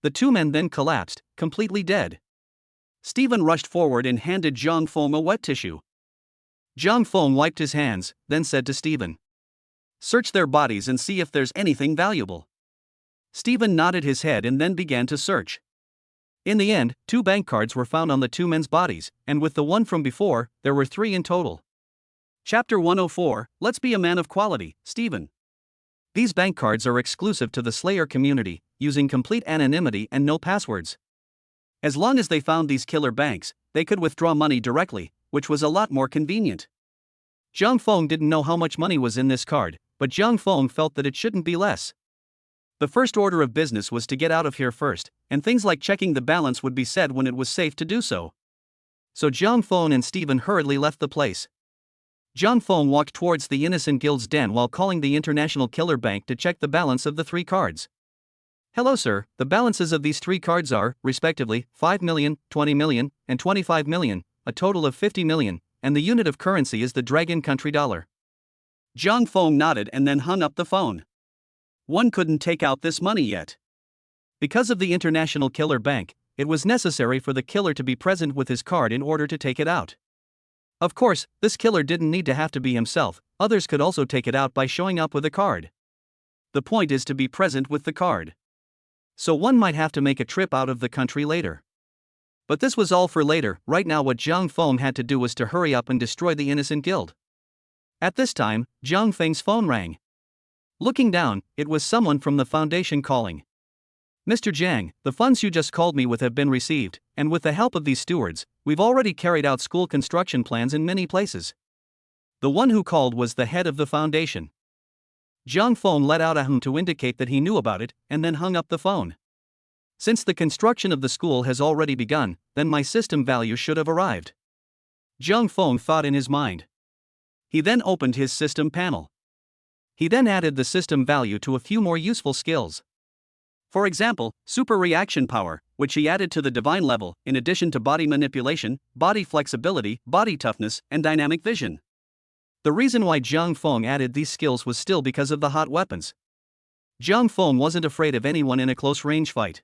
The two men then collapsed, completely dead. Stephen rushed forward and handed Zhang Feng a wet tissue. Zhang Feng wiped his hands, then said to Stephen, "Search their bodies and see if there's anything valuable." Stephen nodded his head and then began to search. In the end, 2 bank cards were found on the two men's bodies, and with the one from before, there were 3 in total. Chapter 104, Let's Be a Man of Quality, Stephen. These bank cards are exclusive to the Slayer community, using complete anonymity and no passwords. As long as they found these killer banks, they could withdraw money directly, which was a lot more convenient. Zhang Feng didn't know how much money was in this card, but Zhang Feng felt that it shouldn't be less. The first order of business was to get out of here first, and things like checking the balance would be said when it was safe to do so. So Zhang Feng and Stephen hurriedly left the place. Zhang Feng walked towards the Innocent Guild's den while calling the International Killer Bank to check the balance of the 3 cards. "Hello sir, the balances of these 3 cards are, respectively, 5 million, 20 million, and 25 million, a total of 50 million, and the unit of currency is the Dragon Country dollar." Zhang Feng nodded and then hung up the phone. One couldn't take out this money yet. Because of the International Killer Bank, it was necessary for the killer to be present with his card in order to take it out. Of course, this killer didn't need to have to be himself, others could also take it out by showing up with a card. The point is to be present with the card. So one might have to make a trip out of the country later. But this was all for later. Right now what Zhang Feng had to do was to hurry up and destroy the Innocent Guild. At this time, Zhang Feng's phone rang. Looking down, it was someone from the Foundation calling. "Mr. Jiang, the funds you just called me with have been received, and with the help of these stewards, we've already carried out school construction plans in many places." The one who called was the head of the Foundation. Zhang Feng let out a hum to indicate that he knew about it, and then hung up the phone. "Since the construction of the school has already begun, then my system value should have arrived," Zhang Feng thought in his mind. He then opened his system panel. He then added the system value to a few more useful skills. For example, super reaction power, which he added to the divine level, in addition to body manipulation, body flexibility, body toughness, and dynamic vision. The reason why Zhang Feng added these skills was still because of the hot weapons. Zhang Feng wasn't afraid of anyone in a close range fight.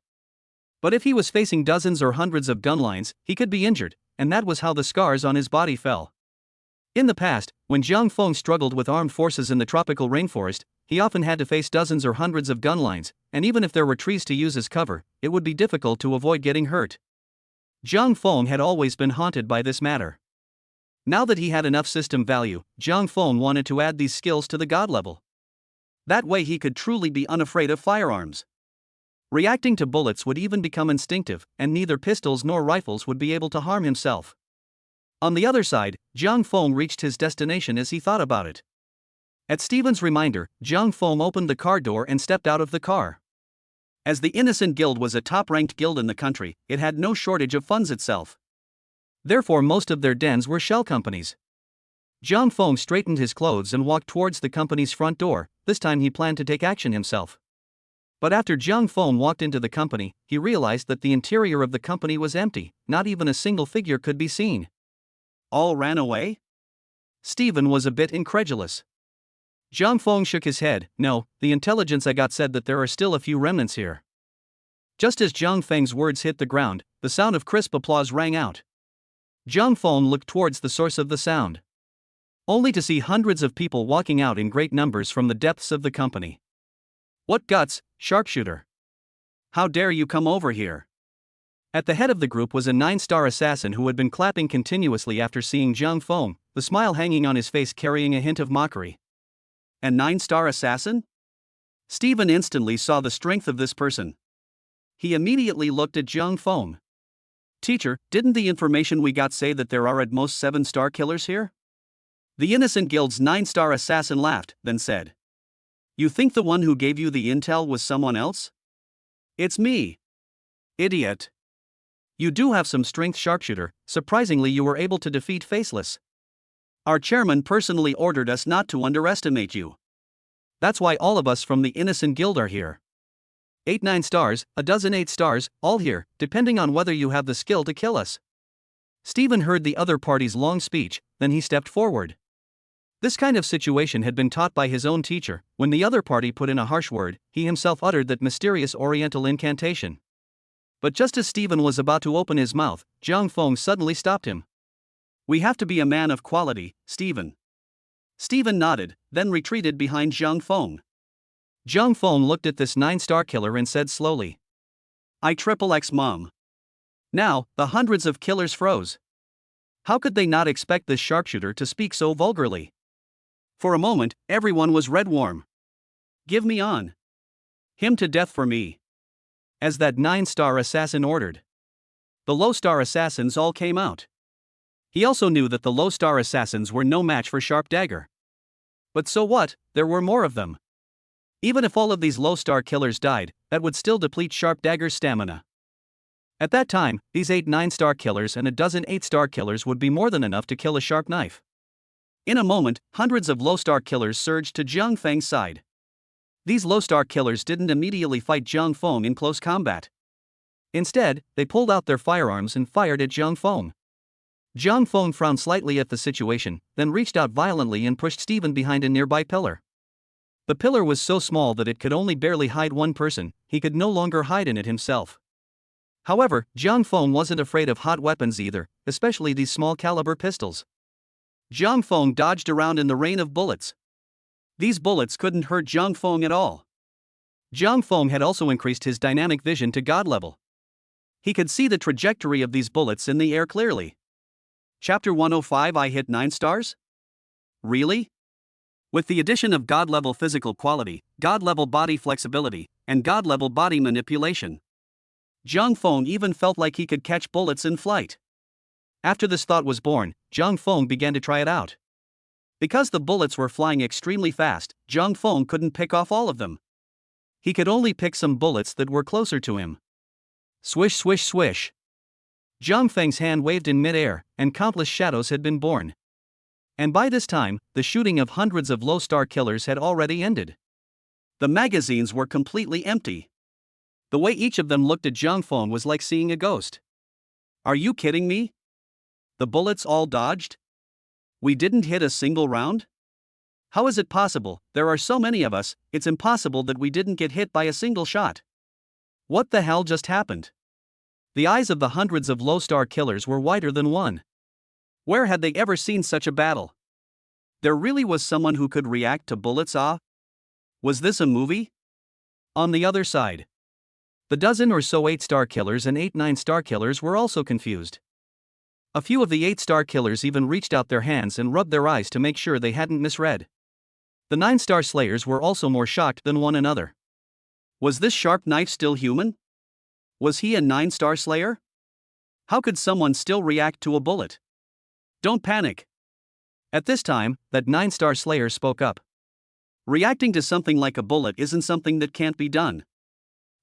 But if he was facing dozens or hundreds of gun lines, he could be injured, and that was how the scars on his body fell. In the past, when Zhang Feng struggled with armed forces in the tropical rainforest, he often had to face dozens or hundreds of gun lines, and even if there were trees to use as cover, it would be difficult to avoid getting hurt. Zhang Feng had always been haunted by this matter. Now that he had enough system value, Zhang Feng wanted to add these skills to the god level. That way he could truly be unafraid of firearms. Reacting to bullets would even become instinctive, and neither pistols nor rifles would be able to harm himself. On the other side, Zhang Feng reached his destination as he thought about it. At Stephen's reminder, Zhang Feng opened the car door and stepped out of the car. As the Innocent Guild was a top-ranked guild in the country, it had no shortage of funds itself. Therefore most of their dens were shell companies. Zhang Feng straightened his clothes and walked towards the company's front door. This time he planned to take action himself. But after Zhang Feng walked into the company, he realized that the interior of the company was empty, not even a single figure could be seen. All ran away? Stephen was a bit incredulous. Zhang Feng shook his head. "No, the intelligence I got said that there are still a few remnants here." Just as Zhang Feng's words hit the ground, the sound of crisp applause rang out. Zhang Feng looked towards the source of the sound, only to see hundreds of people walking out in great numbers from the depths of the company. "What guts, sharpshooter! How dare you come over here?" At the head of the group was a 9-star assassin who had been clapping continuously after seeing Zhang Feng, the smile hanging on his face carrying a hint of mockery. A 9-star assassin? Stephen instantly saw the strength of this person. He immediately looked at Zhang Feng. Teacher, didn't the information we got say that there are at most 7-star killers here? The Innocent Guild's 9-star assassin laughed, then said. You think the one who gave you the intel was someone else? It's me. Idiot. You do have some strength, sharpshooter. Surprisingly, you were able to defeat Faceless. Our chairman personally ordered us not to underestimate you. That's why all of us from the Innocent Guild are here. 8 9 stars, a dozen 8 stars, all here, depending on whether you have the skill to kill us. Stephen heard the other party's long speech, then he stepped forward. This kind of situation had been taught by his own teacher. When the other party put in a harsh word, he himself uttered that mysterious oriental incantation. But just as Stephen was about to open his mouth, Jiang Feng suddenly stopped him. We have to be a man of quality, Stephen. Stephen nodded, then retreated behind Jiang Feng. Jiang Feng looked at this 9-star killer and said slowly. XXX mom. Now, the hundreds of killers froze. How could they not expect this sharpshooter to speak so vulgarly? For a moment, everyone was red warm. Give me on. Him to death for me. As that 9-star assassin ordered. The low-star assassins all came out. He also knew that the low-star assassins were no match for Sharp Dagger. But so what, there were more of them. Even if all of these low-star killers died, that would still deplete Sharp Dagger's stamina. At that time, these 8 9-star killers and a dozen 8-star killers would be more than enough to kill a sharp knife. In a moment, hundreds of low-star killers surged to Jiang Feng's side. These low-star killers didn't immediately fight Jiang Feng in close combat. Instead, they pulled out their firearms and fired at Jiang Feng. Jiang Feng frowned slightly at the situation, then reached out violently and pushed Stephen behind a nearby pillar. The pillar was so small that it could only barely hide one person. He could no longer hide in it himself. However, Jiang Feng wasn't afraid of hot weapons either, especially these small-caliber pistols. Jiang Feng dodged around in the rain of bullets. These bullets couldn't hurt Jiang Feng at all. Jiang Feng had also increased his dynamic vision to God level. He could see the trajectory of these bullets in the air clearly. Chapter 105 I hit 9 stars? Really? With the addition of God-level physical quality, God-level body flexibility, and God-level body manipulation, Jiang Feng even felt like he could catch bullets in flight. After this thought was born, Jiang Feng began to try it out. Because the bullets were flying extremely fast, Jiang Feng couldn't pick off all of them. He could only pick some bullets that were closer to him. Swish swish swish. Jiang Feng's hand waved in mid-air, and countless shadows had been born. And by this time, the shooting of hundreds of low-star killers had already ended. The magazines were completely empty. The way each of them looked at Jiang Feng was like seeing a ghost. Are you kidding me? The bullets all dodged? We didn't hit a single round? How is it possible? There are so many of us, it's impossible that we didn't get hit by a single shot. What the hell just happened? The eyes of the hundreds of low-star killers were wider than one. Where had they ever seen such a battle? There really was someone who could react to bullets, ah? Was this a movie? On the other side, the dozen or so 8-star killers and 8 9-star killers were also confused. A few of the 8-star killers even reached out their hands and rubbed their eyes to make sure they hadn't misread. The 9-star slayers were also more shocked than one another. Was this sharp knife still human? Was he a 9-star slayer? How could someone still react to a bullet? Don't panic. At this time, that 9-star slayer spoke up. Reacting to something like a bullet isn't something that can't be done.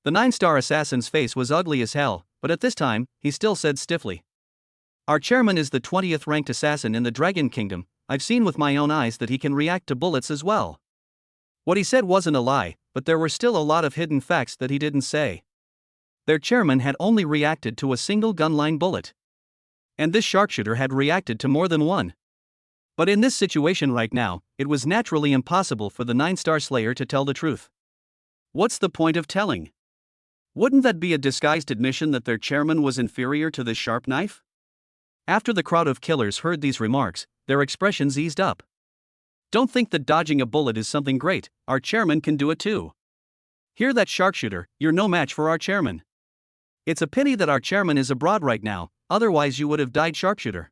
The 9-star assassin's face was ugly as hell, but at this time, he still said stiffly. Our chairman is the 20th ranked assassin in the Dragon Kingdom. I've seen with my own eyes that he can react to bullets as well. What he said wasn't a lie, but there were still a lot of hidden facts that he didn't say. Their chairman had only reacted to a single gunline bullet. And this sharpshooter had reacted to more than one. But in this situation right now, it was naturally impossible for the 9-star slayer to tell the truth. What's the point of telling? Wouldn't that be a disguised admission that their chairman was inferior to this sharp knife? After the crowd of killers heard these remarks, their expressions eased up. Don't think that dodging a bullet is something great, our chairman can do it too. Hear that, sharpshooter, you're no match for our chairman. It's a pity that our chairman is abroad right now, otherwise you would have died, sharpshooter.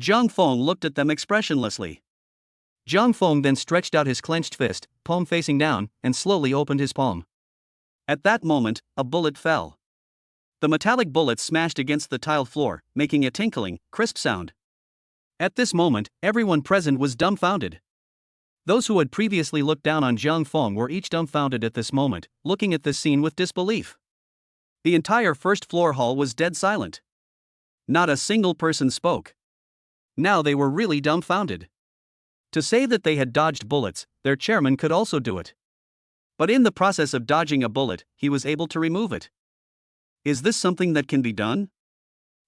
Jiang Feng looked at them expressionlessly. Jiang Feng then stretched out his clenched fist, palm facing down, and slowly opened his palm. At that moment, a bullet fell. The metallic bullets smashed against the tiled floor, making a tinkling, crisp sound. At this moment, everyone present was dumbfounded. Those who had previously looked down on Zhang Feng were each dumbfounded at this moment, looking at this scene with disbelief. The entire first-floor hall was dead silent. Not a single person spoke. Now they were really dumbfounded. To say that they had dodged bullets, their chairman could also do it. But in the process of dodging a bullet, he was able to remove it. Is this something that can be done?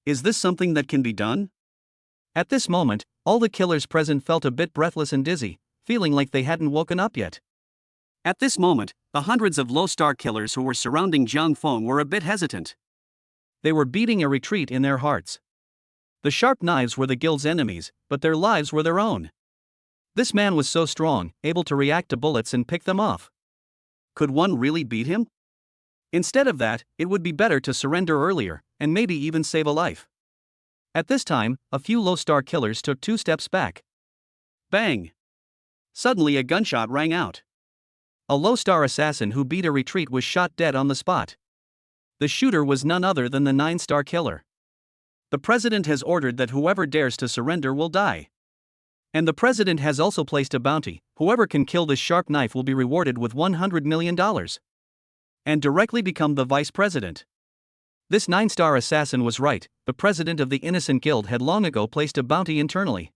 Is this something that can be done? At this moment, all the killers present felt a bit breathless and dizzy, feeling like they hadn't woken up yet. At this moment, the hundreds of low-star killers who were surrounding Zhang Feng were a bit hesitant. They were beating a retreat in their hearts. The sharp knives were the guild's enemies, but their lives were their own. This man was so strong, able to react to bullets and pick them off. Could one really beat him? Instead of that, it would be better to surrender earlier, and maybe even save a life. At this time, a few low-star killers took 2 steps back. Bang! Suddenly a gunshot rang out. A low-star assassin who beat a retreat was shot dead on the spot. The shooter was none other than the 9-star killer. The president has ordered that whoever dares to surrender will die. And the president has also placed a bounty: whoever can kill this sharp knife will be rewarded with $100 million. And directly become the vice president. This 9-star assassin was right, the president of the Innocent Guild had long ago placed a bounty internally.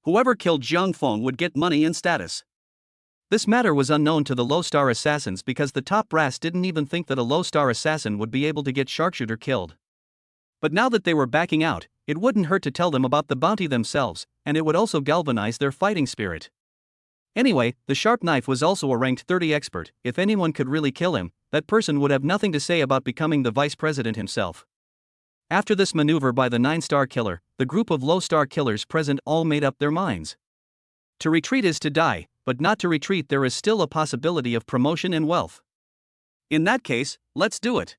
Whoever killed Zhang Feng would get money and status. This matter was unknown to the low-star assassins because the top brass didn't even think that a low-star assassin would be able to get sharpshooter killed. But now that they were backing out, it wouldn't hurt to tell them about the bounty themselves, and it would also galvanize their fighting spirit. Anyway, the sharp knife was also a ranked 30 expert. If anyone could really kill him, that person would have nothing to say about becoming the vice president himself. After this maneuver by the 9-star killer, the group of low-star killers present all made up their minds. To retreat is to die, but not to retreat there is still a possibility of promotion and wealth. In that case, let's do it.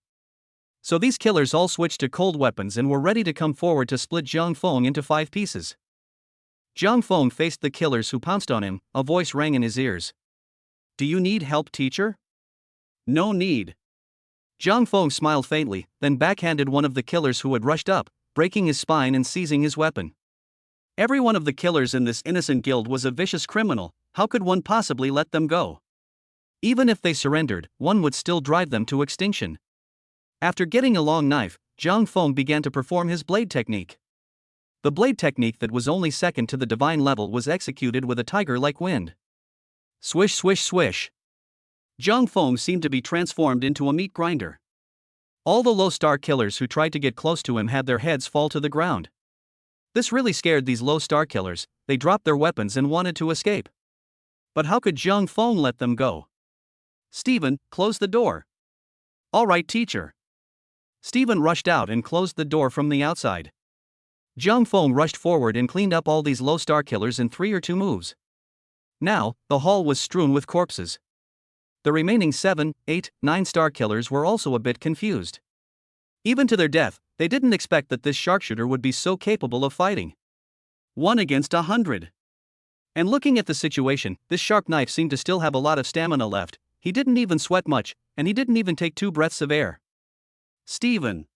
So these killers all switched to cold weapons and were ready to come forward to split Zhang Feng into 5 pieces. Zhang Feng faced the killers who pounced on him. A voice rang in his ears. "Do you need help, teacher?" "No need." Zhang Feng smiled faintly, then backhanded one of the killers who had rushed up, breaking his spine and seizing his weapon. Every one of the killers in this innocent guild was a vicious criminal. How could one possibly let them go? Even if they surrendered, one would still drive them to extinction. After getting a long knife, Zhang Feng began to perform his blade technique. The blade technique that was only second to the divine level was executed with a tiger-like wind. Swish swish swish. Zhang Feng seemed to be transformed into a meat grinder. All the low-star killers who tried to get close to him had their heads fall to the ground. This really scared these low-star killers. They dropped their weapons and wanted to escape. But how could Zhang Feng let them go? "Stephen, close the door." "All right, teacher." Stephen rushed out and closed the door from the outside. Zhang Feng rushed forward and cleaned up all these low-star killers in 3 or 2 moves. Now, the hall was strewn with corpses. The remaining 7, 8, 9-star killers were also a bit confused. Even to their death, they didn't expect that this sharpshooter would be so capable of fighting. 1 against 100. And looking at the situation, this sharp knife seemed to still have a lot of stamina left. He didn't even sweat much, and he didn't even take 2 breaths of air. "Stephen!"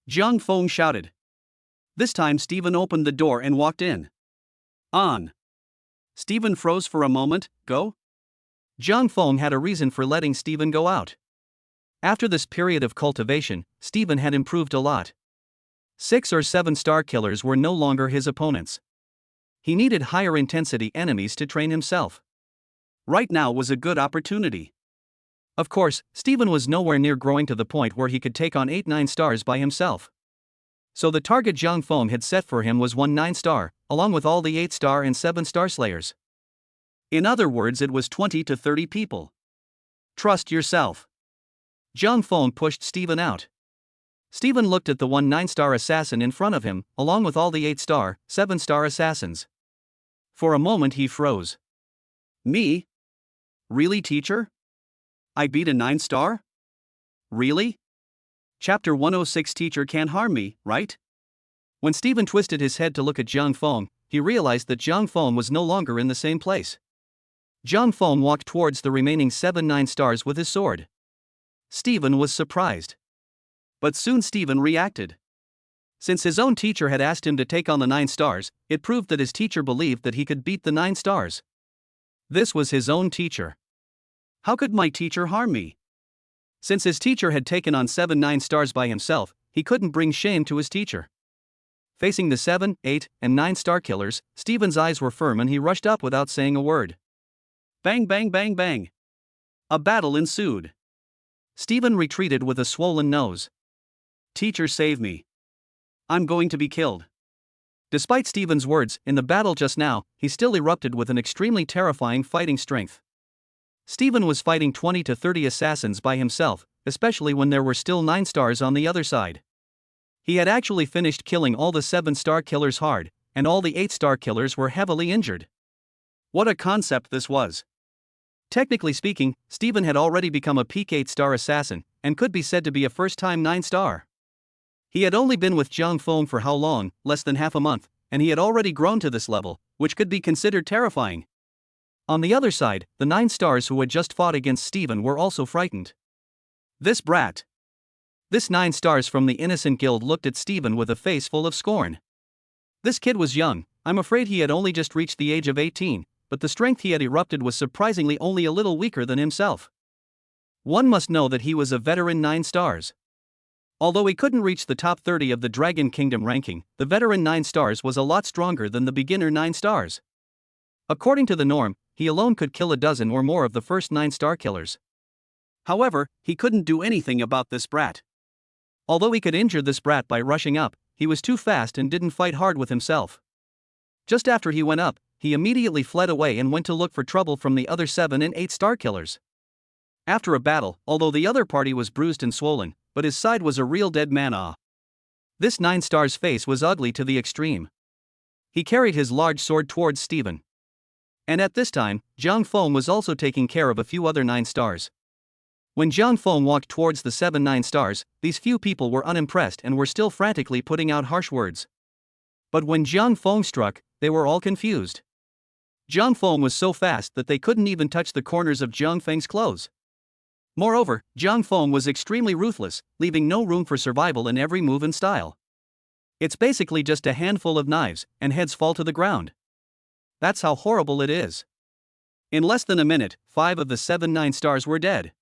Zhang Feng shouted. This time Stephen opened the door and walked in. "On." Stephen froze for a moment. "Go?" Zhang Feng had a reason for letting Stephen go out. After this period of cultivation, Stephen had improved a lot. 6 or 7-star killers were no longer his opponents. He needed higher intensity enemies to train himself. Right now was a good opportunity. Of course, Stephen was nowhere near growing to the point where he could take on 8 9-stars by himself. So the target Zhang Feng had set for him was 1 9-star, along with all the 8-star and 7-star slayers. In other words, it was 20 to 30 people. Trust yourself. Zhang Feng pushed Stephen out. Stephen looked at the 1 9-star assassin in front of him, along with all the 8-star, 7-star assassins. For a moment he froze. "Me? Really, teacher? I beat a 9-star? Really? Chapter 106 Teacher can't harm me, right?" When Stephen twisted his head to look at Zhang Feng, he realized that Zhang Feng was no longer in the same place. Zhang Feng walked towards the remaining 7 9-stars with his sword. Stephen was surprised. But soon Steven reacted. Since his own teacher had asked him to take on the 9 stars, it proved that his teacher believed that he could beat the 9 stars. This was his own teacher. How could my teacher harm me? Since his teacher had taken on 7 9 stars by himself, he couldn't bring shame to his teacher. Facing the 7, 8, and 9 star killers, Steven's eyes were firm and he rushed up without saying a word. Bang bang bang bang. A battle ensued. Steven retreated with a swollen nose. Teacher, save me. I'm going to be killed. Despite Steven's words, in the battle just now, he still erupted with an extremely terrifying fighting strength. Steven was fighting 20 to 30 assassins by himself, especially when there were still 9 stars on the other side. He had actually finished killing all the 7-star killers hard, and all the 8-star killers were heavily injured. What a concept this was. Technically speaking, Steven had already become a peak 8-star assassin, and could be said to be a first-time 9-star. He had only been with Zhang Feng for how long, less than half a month, and he had already grown to this level, which could be considered terrifying. On the other side, the 9 stars who had just fought against Steven were also frightened. This brat. This 9 stars from the Innocent Guild looked at Steven with a face full of scorn. This kid was young, I'm afraid he had only just reached the age of 18, but the strength he had erupted was surprisingly only a little weaker than himself. One must know that he was a veteran 9 stars. Although he couldn't reach the top 30 of the Dragon Kingdom ranking, the veteran 9 stars was a lot stronger than the beginner 9 stars. According to the norm, he alone could kill a dozen or more of the first 9-star killers. However, he couldn't do anything about this brat. Although he could injure this brat by rushing up, he was too fast and didn't fight hard with himself. Just after he went up, he immediately fled away and went to look for trouble from the other 7 and 8-star killers. After a battle, although the other party was bruised and swollen, but his side was a real dead man. This 9 stars face was ugly to the extreme. He carried his large sword towards Steven. And at this time, Zhang Feng was also taking care of a few other 9 stars. When Zhang Feng walked towards the 7 9 stars, these few people were unimpressed and were still frantically putting out harsh words. But when Zhang Feng struck, they were all confused. Zhang Feng was so fast that they couldn't even touch the corners of Zhang Feng's clothes. Moreover, Zhang Feng was extremely ruthless, leaving no room for survival in every move and style. It's basically just a handful of knives, and heads fall to the ground. That's how horrible it is. In less than a minute, 5 of the 7 9 stars were dead.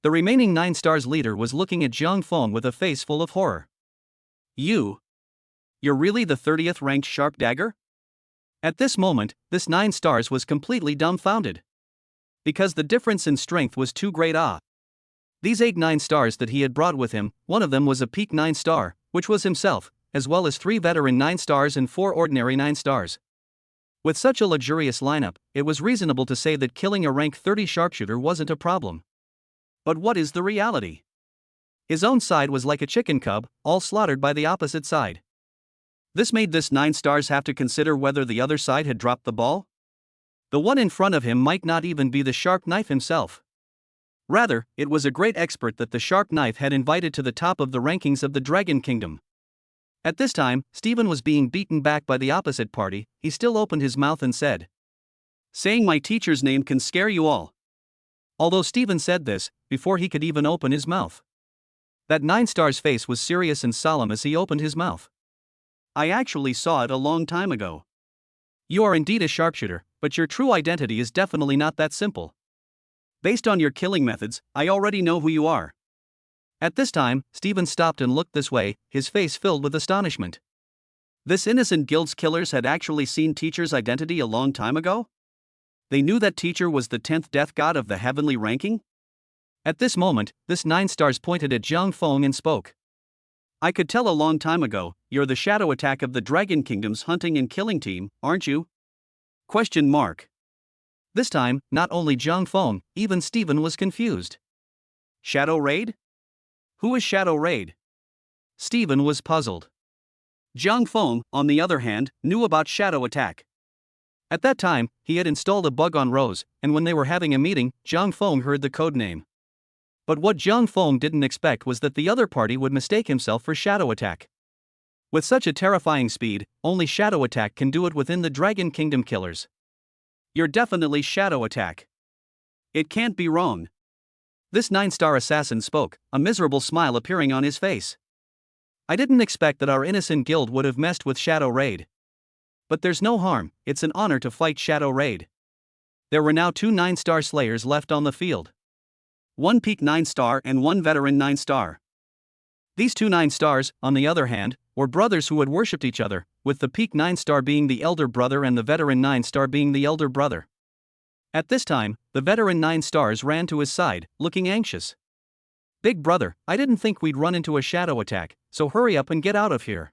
The remaining 9 stars leader was looking at Zhang Feng with a face full of horror. You're really the 30th ranked sharp dagger? At this moment, this 9 stars was completely dumbfounded. Because the difference in strength was too great. These 8 9 stars that he had brought with him, one of them was a peak 9 star, which was himself, as well as 3 veteran 9 stars and 4 ordinary 9 stars. With such a luxurious lineup, it was reasonable to say that killing a rank 30 sharpshooter wasn't a problem. But what is the reality? His own side was like a chicken cub, all slaughtered by the opposite side. This made this 9 stars have to consider whether the other side had dropped the ball. The one in front of him might not even be the sharp knife himself. Rather, it was a great expert that the sharp knife had invited to the top of the rankings of the Dragon Kingdom. At this time, Steven was being beaten back by the opposite party. He still opened his mouth and said, "Saying my teacher's name can scare you all." Although Steven said this, before he could even open his mouth. That 9 stars face was serious and solemn as he opened his mouth. I actually saw it a long time ago. You are indeed a sharpshooter, but your true identity is definitely not that simple. Based on your killing methods, I already know who you are. At this time, Steven stopped and looked this way, his face filled with astonishment. This Innocent Guild's killers had actually seen Teacher's identity a long time ago? They knew that Teacher was the 10th death god of the heavenly ranking? At this moment, this 9 stars pointed at Zhang Feng and spoke. I could tell a long time ago, you're the shadow attack of the Dragon Kingdom's hunting and killing team, aren't you? Question mark. This time, not only Zhang Feng, even Steven was confused. Shadow Raid? Who is Shadow Raid? Steven was puzzled. Zhang Feng, on the other hand, knew about Shadow Attack. At that time, he had installed a bug on Rose, and when they were having a meeting, Zhang Feng heard the code name. But what Zhang Feng didn't expect was that the other party would mistake himself for Shadow Attack. With such a terrifying speed, only Shadow Attack can do it within the Dragon Kingdom killers. You're definitely Shadow Attack. It can't be wrong. This 9-star assassin spoke, a miserable smile appearing on his face. I didn't expect that our innocent guild would have messed with Shadow Raid. But there's no harm, it's an honor to fight Shadow Raid. There were now 2 9-star slayers left on the field. 1 peak 9-star and 1 veteran 9-star. These 2 9-stars, on the other hand, were brothers who had worshipped each other, with the peak 9-star being the elder brother and the veteran 9-star being the elder brother. At this time, the veteran 9-stars ran to his side, looking anxious. Big brother, I didn't think we'd run into a shadow attack, so hurry up and get out of here.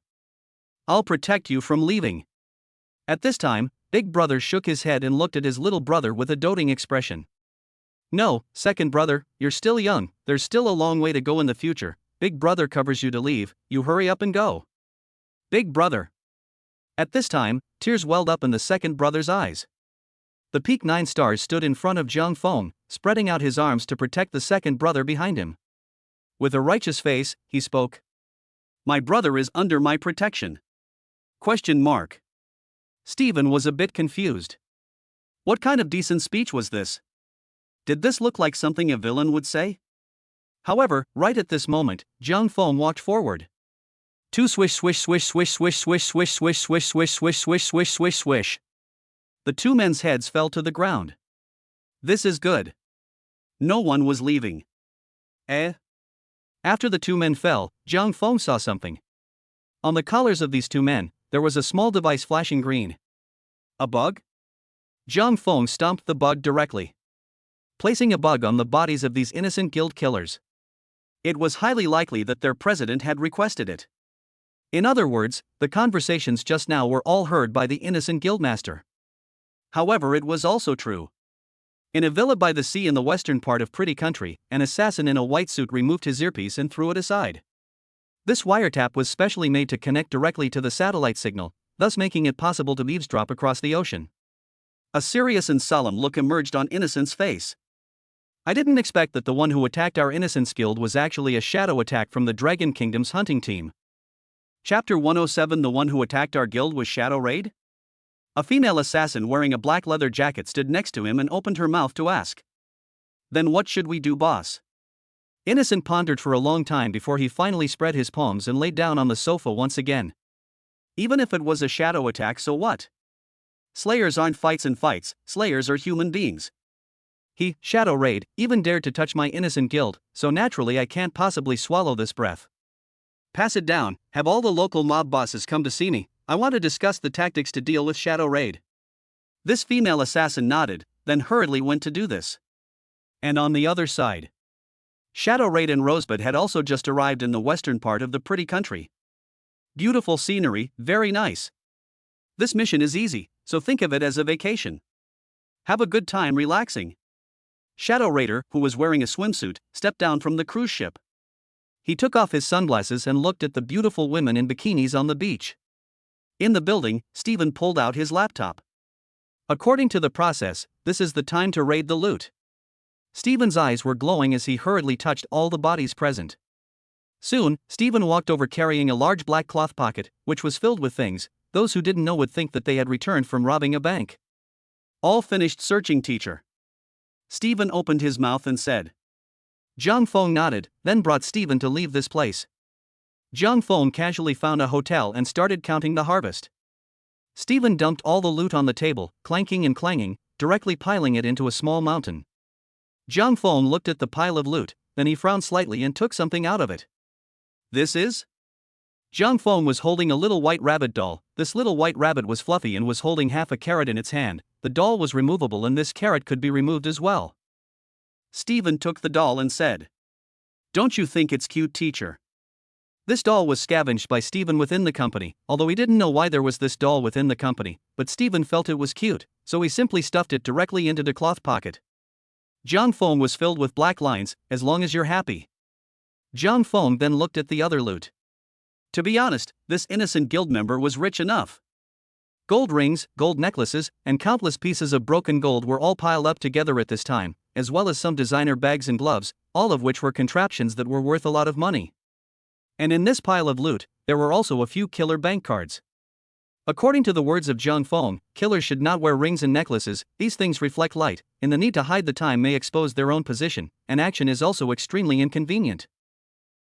I'll protect you from leaving. At this time, Big brother shook his head and looked at his little brother with a doting expression. No, second brother, you're still young, there's still a long way to go in the future. Big brother covers you to leave, you hurry up and go. Big brother. At this time, tears welled up in the second brother's eyes. The peak 9-stars stood in front of Jiang Feng, spreading out his arms to protect the second brother behind him. With a righteous face, he spoke. My brother is under my protection. ? Stephen was a bit confused. What kind of decent speech was this? Did this look like something a villain would say? However, right at this moment, Jiang Feng walked forward. 2 swish swish swish swish swish swish swish swish swish swish swish swish swish swish swish. The 2 men's heads fell to the ground. This is good. No one was leaving. After the 2 men fell, Jiang Feng saw something. On the collars of these 2 men, there was a small device flashing green. A bug? Jiang Feng stomped the bug directly, placing a bug on the bodies of these innocent guild killers. It was highly likely that their president had requested it. In other words, the conversations just now were all heard by the innocent guildmaster. However, it was also true. In a villa by the sea in the western part of Pretty Country, an assassin in a white suit removed his earpiece and threw it aside. This wiretap was specially made to connect directly to the satellite signal, thus making it possible to eavesdrop across the ocean. A serious and solemn look emerged on Innocent's face. I didn't expect that the one who attacked our Innocent's guild was actually a shadow attack from the Dragon Kingdom's hunting team. Chapter 107. The one who attacked our guild was Shadow Raid? A female assassin wearing a black leather jacket stood next to him and opened her mouth to ask. Then what should we do, boss? Innocent pondered for a long time before he finally spread his palms and laid down on the sofa once again. Even if it was a shadow attack, so what? Slayers aren't fights and fights, slayers are human beings. He, Shadow Raid, even dared to touch my innocent guild, so naturally I can't possibly swallow this breath. Pass it down, have all the local mob bosses come to see me, I want to discuss the tactics to deal with Shadow Raid. This female assassin nodded, then hurriedly went to do this. And on the other side, Shadow Raid and Rosebud had also just arrived in the western part of the Pretty Country. Beautiful scenery, very nice. This mission is easy, so think of it as a vacation. Have a good time relaxing. Shadow Raider, who was wearing a swimsuit, stepped down from the cruise ship. He took off his sunglasses and looked at the beautiful women in bikinis on the beach. In the building, Stephen pulled out his laptop. According to the process, this is the time to raid the loot. Stephen's eyes were glowing as he hurriedly touched all the bodies present. Soon, Stephen walked over carrying a large black cloth pocket, which was filled with things. Those who didn't know would think that they had returned from robbing a bank. All finished searching, teacher. Stephen opened his mouth and said. Jiang Feng nodded, then brought Stephen to leave this place. Jiang Feng casually found a hotel and started counting the harvest. Stephen dumped all the loot on the table, clanking and clanging, directly piling it into a small mountain. Jiang Feng looked at the pile of loot, then he frowned slightly and took something out of it. This is? Jiang Feng was holding a little white rabbit doll. This little white rabbit was fluffy and was holding half a carrot in its hand. The doll was removable and this carrot could be removed as well. Stephen took the doll and said. Don't you think it's cute, teacher? This doll was scavenged by Stephen within the company, although he didn't know why there was this doll within the company, but Stephen felt it was cute, so he simply stuffed it directly into the cloth pocket. Jiang Feng was filled with black lines, as long as you're happy. Jiang Feng then looked at the other loot. To be honest, this innocent guild member was rich enough. Gold rings, gold necklaces, and countless pieces of broken gold were all piled up together at this time, as well as some designer bags and gloves, all of which were contraptions that were worth a lot of money. And in this pile of loot, there were also a few killer bank cards. According to the words of Zhang Feng, killers should not wear rings and necklaces. These things reflect light, and the need to hide the time may expose their own position, and action is also extremely inconvenient.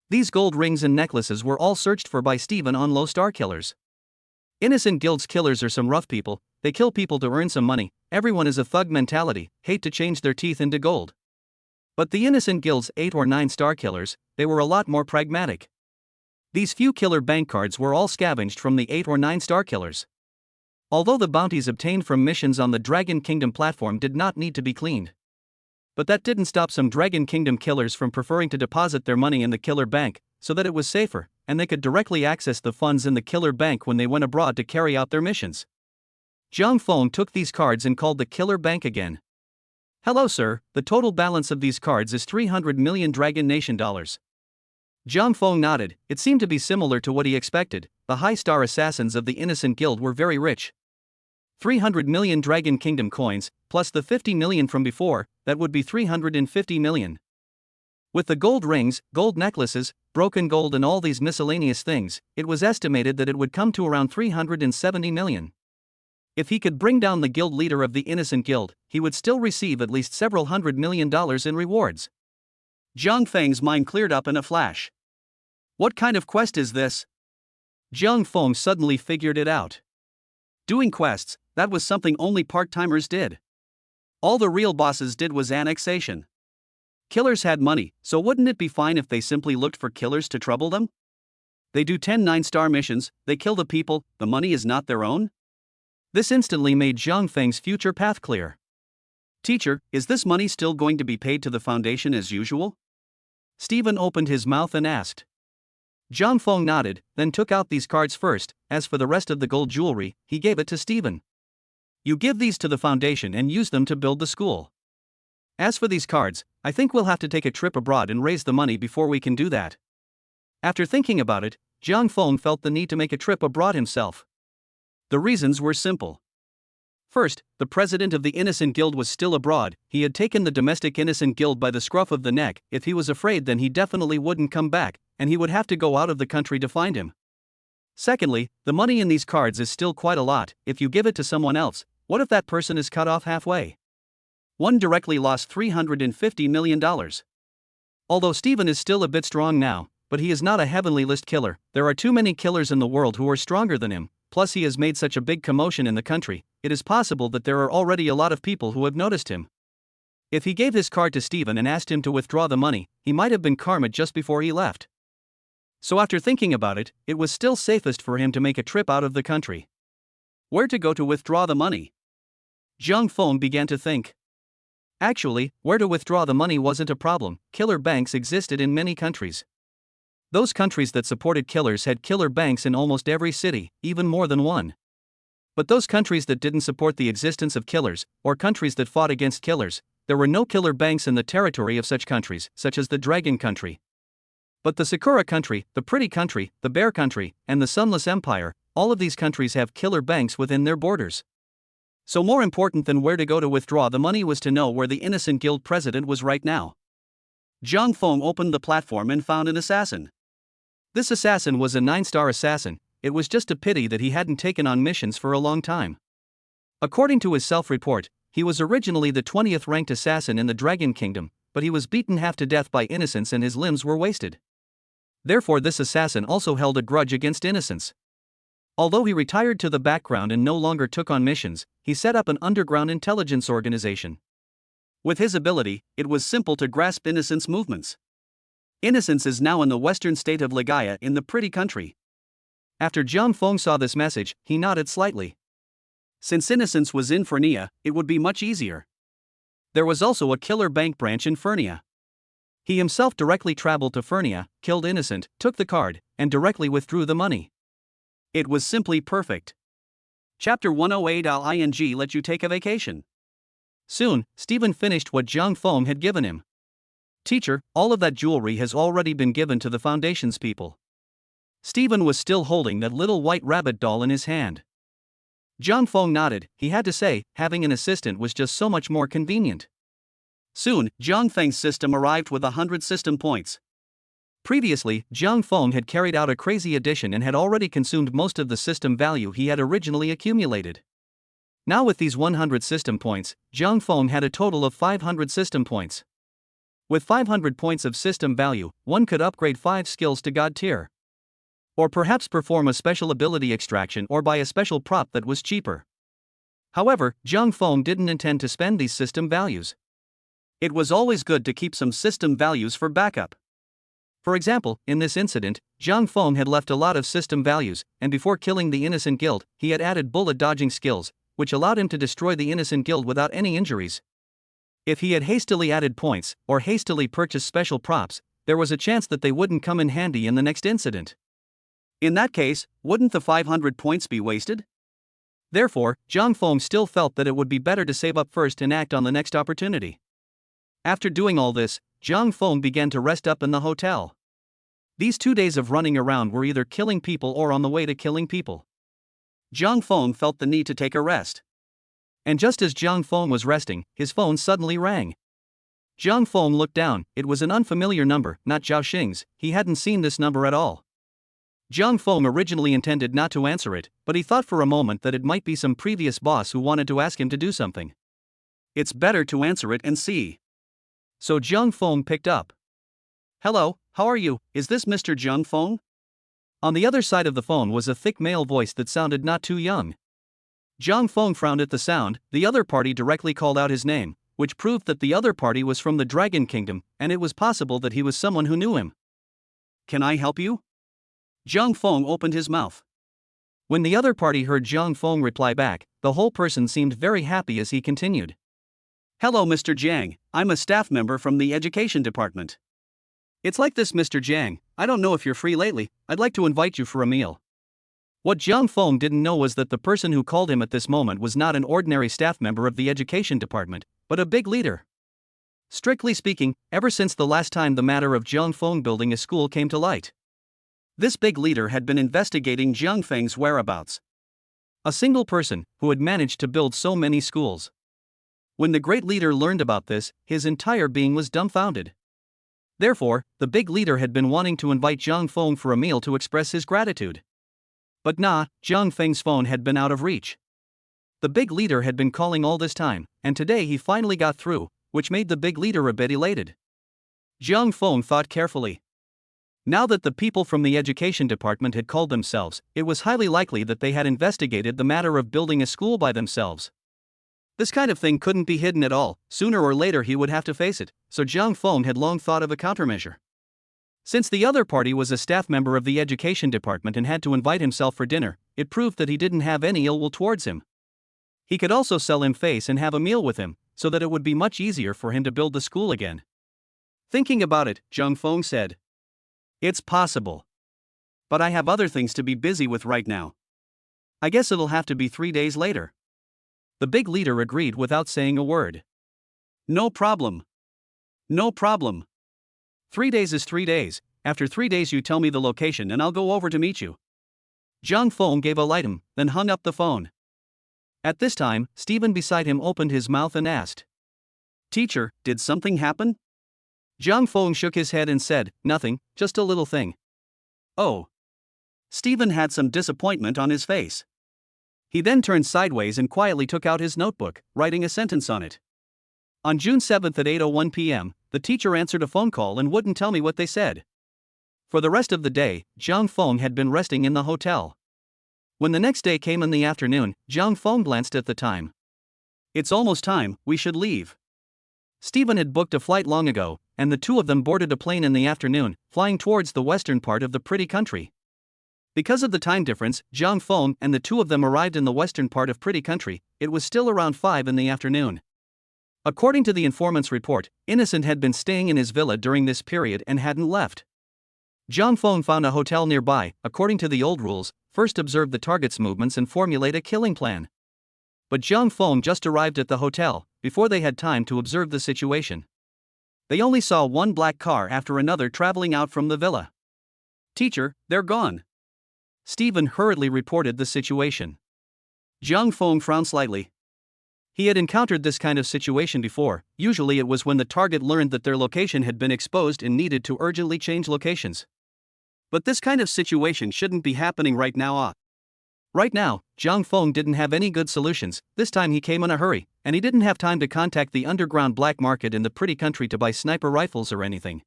These gold rings and necklaces were all searched for by Stephen on low-star killers. Innocent Guild's killers are some rough people, they kill people to earn some money, everyone is a thug mentality, hate to change their teeth into gold. But the Innocent Guild's 8 or 9-star killers, they were a lot more pragmatic. These few killer bank cards were all scavenged from the 8 or 9-star killers. Although the bounties obtained from missions on the Dragon Kingdom platform did not need to be cleaned. But that didn't stop some Dragon Kingdom killers from preferring to deposit their money in the killer bank, so that it was safer, and they could directly access the funds in the killer bank when they went abroad to carry out their missions. Zhang Feng took these cards and called the killer bank again. "Hello sir, the total balance of these cards is 300 million Dragon Nation dollars." Zhang Feng nodded. It seemed to be similar to what he expected. The high-star assassins of the Innocent Guild were very rich. 300 million Dragon Kingdom coins, plus the 50 million from before, that would be 350 million. With the gold rings, gold necklaces, broken gold and all these miscellaneous things, it was estimated that it would come to around 370 million. If he could bring down the guild leader of the Innocent Guild, he would still receive at least several $100 million in rewards. Zhang Feng's mind cleared up in a flash. What kind of quest is this? Zhang Feng suddenly figured it out. Doing quests, that was something only part-timers did. All the real bosses did was annexation. Killers had money, so wouldn't it be fine if they simply looked for killers to trouble them? They do 10 9-star missions, they kill the people, the money is not their own? This instantly made Zhang Feng's future path clear. Teacher, is this money still going to be paid to the Foundation as usual? Stephen opened his mouth and asked. Zhang Feng nodded, then took out these cards first. As for the rest of the gold jewelry, he gave it to Stephen. You give these to the Foundation and use them to build the school. As for these cards, I think we'll have to take a trip abroad and raise the money before we can do that. After thinking about it, Zhang Feng felt the need to make a trip abroad himself. The reasons were simple. First, the president of the Innocent Guild was still abroad. He had taken the domestic Innocent Guild by the scruff of the neck. If he was afraid, then he definitely wouldn't come back, and he would have to go out of the country to find him. Secondly, the money in these cards is still quite a lot. If you give it to someone else, what if that person is cut off halfway? One directly lost $350 million. Although Stephen is still a bit strong now, but he is not a heavenly list killer. There are too many killers in the world who are stronger than him. Plus he has made such a big commotion in the country, it is possible that there are already a lot of people who have noticed him. If he gave his card to Stephen and asked him to withdraw the money, he might have been karma just before he left. So after thinking about it, it was still safest for him to make a trip out of the country. Where to go to withdraw the money? Zhang Feng began to think. Actually, where to withdraw the money wasn't a problem. Killer banks existed in many countries. Those countries that supported killers had killer banks in almost every city, even more than one. But those countries that didn't support the existence of killers, or countries that fought against killers, there were no killer banks in the territory of such countries, such as the Dragon Country. But the Sakura Country, the Pretty Country, the Bear Country, and the Sunless Empire, all of these countries have killer banks within their borders. So more important than where to go to withdraw the money was to know where the Innocent Guild president was right now. Zhang Feng opened the platform and found an assassin. This assassin was a 9-star assassin. It was just a pity that he hadn't taken on missions for a long time. According to his self-report, he was originally the 20th ranked assassin in the Dragon Kingdom, but he was beaten half to death by innocents and his limbs were wasted. Therefore this assassin also held a grudge against innocents. Although he retired to the background and no longer took on missions, he set up an underground intelligence organization. With his ability, it was simple to grasp innocents' movements. Innocence is now in the western state of Ligaya in the Pretty Country. After Zhang Feng saw this message, he nodded slightly. Since Innocence was in Fernia, it would be much easier. There was also a killer bank branch in Fernia. He himself directly traveled to Fernia, killed Innocent, took the card, and directly withdrew the money. It was simply perfect. Chapter 108.ing let you take a vacation. Soon, Stephen finished what Zhang Feng had given him. Teacher, all of that jewelry has already been given to the Foundation's people. Stephen was still holding that little white rabbit doll in his hand. Zhang Feng nodded. He had to say, having an assistant was just so much more convenient. Soon, Zhang Feng's system arrived with 100 system points. Previously, Jiang Feng had carried out a crazy addition and had already consumed most of the system value he had originally accumulated. Now with these 100 system points, Jiang Feng had a total of 500 system points. With 500 points of system value, one could upgrade 5 skills to God tier. Or perhaps perform a special ability extraction or buy a special prop that was cheaper. However, Jiang Feng didn't intend to spend these system values. It was always good to keep some system values for backup. For example, in this incident, Jiang Feng had left a lot of system values, and before killing the innocent guild, he had added bullet dodging skills, which allowed him to destroy the innocent guild without any injuries. If he had hastily added points, or hastily purchased special props, there was a chance that they wouldn't come in handy in the next incident. In that case, wouldn't the 500 points be wasted? Therefore, Jiang Feng still felt that it would be better to save up first and act on the next opportunity. After doing all this, Jiang Feng began to rest up in the hotel. These 2 days of running around were either killing people or on the way to killing people. Jiang Feng felt the need to take a rest. And just as Jiang Feng was resting, his phone suddenly rang. Jiang Feng looked down. It was an unfamiliar number, not Zhao Xing's. He hadn't seen this number at all. Jiang Feng originally intended not to answer it, but he thought for a moment that it might be some previous boss who wanted to ask him to do something. It's better to answer it and see. So Jiang Feng picked up. "Hello, how are you? Is this Mr. Jiang Feng?" On the other side of the phone was a thick male voice that sounded not too young. Jiang Feng frowned at the sound. The other party directly called out his name, which proved that the other party was from the Dragon Kingdom, and it was possible that he was someone who knew him. "Can I help you?" Jiang Feng opened his mouth. When the other party heard Jiang Feng reply back, the whole person seemed very happy as he continued. "Hello Mr. Jiang, I'm a staff member from the education department. It's like this Mr. Jiang, I don't know if you're free lately, I'd like to invite you for a meal." What Jiang Feng didn't know was that the person who called him at this moment was not an ordinary staff member of the education department, but a big leader. Strictly speaking, ever since the last time the matter of Jiang Feng building a school came to light, this big leader had been investigating Jiang Feng's whereabouts. A single person who had managed to build so many schools. When the great leader learned about this, his entire being was dumbfounded. Therefore, the big leader had been wanting to invite Jiang Feng for a meal to express his gratitude. But Jiang Feng's phone had been out of reach. The big leader had been calling all this time, and today he finally got through, which made the big leader a bit elated. Jiang Feng thought carefully. Now that the people from the education department had called themselves, it was highly likely that they had investigated the matter of building a school by themselves. This kind of thing couldn't be hidden at all. Sooner or later he would have to face it, so Jiang Feng had long thought of a countermeasure. Since the other party was a staff member of the education department and had to invite himself for dinner, it proved that he didn't have any ill will towards him. He could also sell him face and have a meal with him, so that it would be much easier for him to build the school again. Thinking about it, Jiang Feng said, "It's possible. But I have other things to be busy with right now. I guess it'll have to be 3 days later." The big leader agreed without saying a word. "No problem. No problem. 3 days is 3 days, after 3 days you tell me the location and I'll go over to meet you." Jiang Feng gave a lightum, then hung up the phone. At this time, Stephen beside him opened his mouth and asked, "Teacher, did something happen?" Jiang Feng shook his head and said, "Nothing, just a little thing." "Oh." Stephen had some disappointment on his face. He then turned sideways and quietly took out his notebook, writing a sentence on it. On June 7th at 8:01 p.m., the teacher answered a phone call and wouldn't tell me what they said. For the rest of the day, Jiang Feng had been resting in the hotel. When the next day came in the afternoon, Jiang Feng glanced at the time. "It's almost time, we should leave." Stephen had booked a flight long ago, and the two of them boarded a plane in the afternoon, flying towards the western part of the pretty country. Because of the time difference, Jiang Feng and the two of them arrived in the western part of pretty country. It was still around 5 in the afternoon. According to the informant's report, Innocent had been staying in his villa during this period and hadn't left. Jiang Feng found a hotel nearby. According to the old rules, first observe the target's movements and formulate a killing plan. But Jiang Feng just arrived at the hotel, before they had time to observe the situation. They only saw one black car after another traveling out from the villa. "Teacher, they're gone." Stephen hurriedly reported the situation. Jiang Feng frowned slightly. He had encountered this kind of situation before. Usually it was when the target learned that their location had been exposed and needed to urgently change locations. But this kind of situation shouldn't be happening right now. Right now, Zhang Feng didn't have any good solutions. This time he came in a hurry, and he didn't have time to contact the underground black market in the pretty country to buy sniper rifles or anything.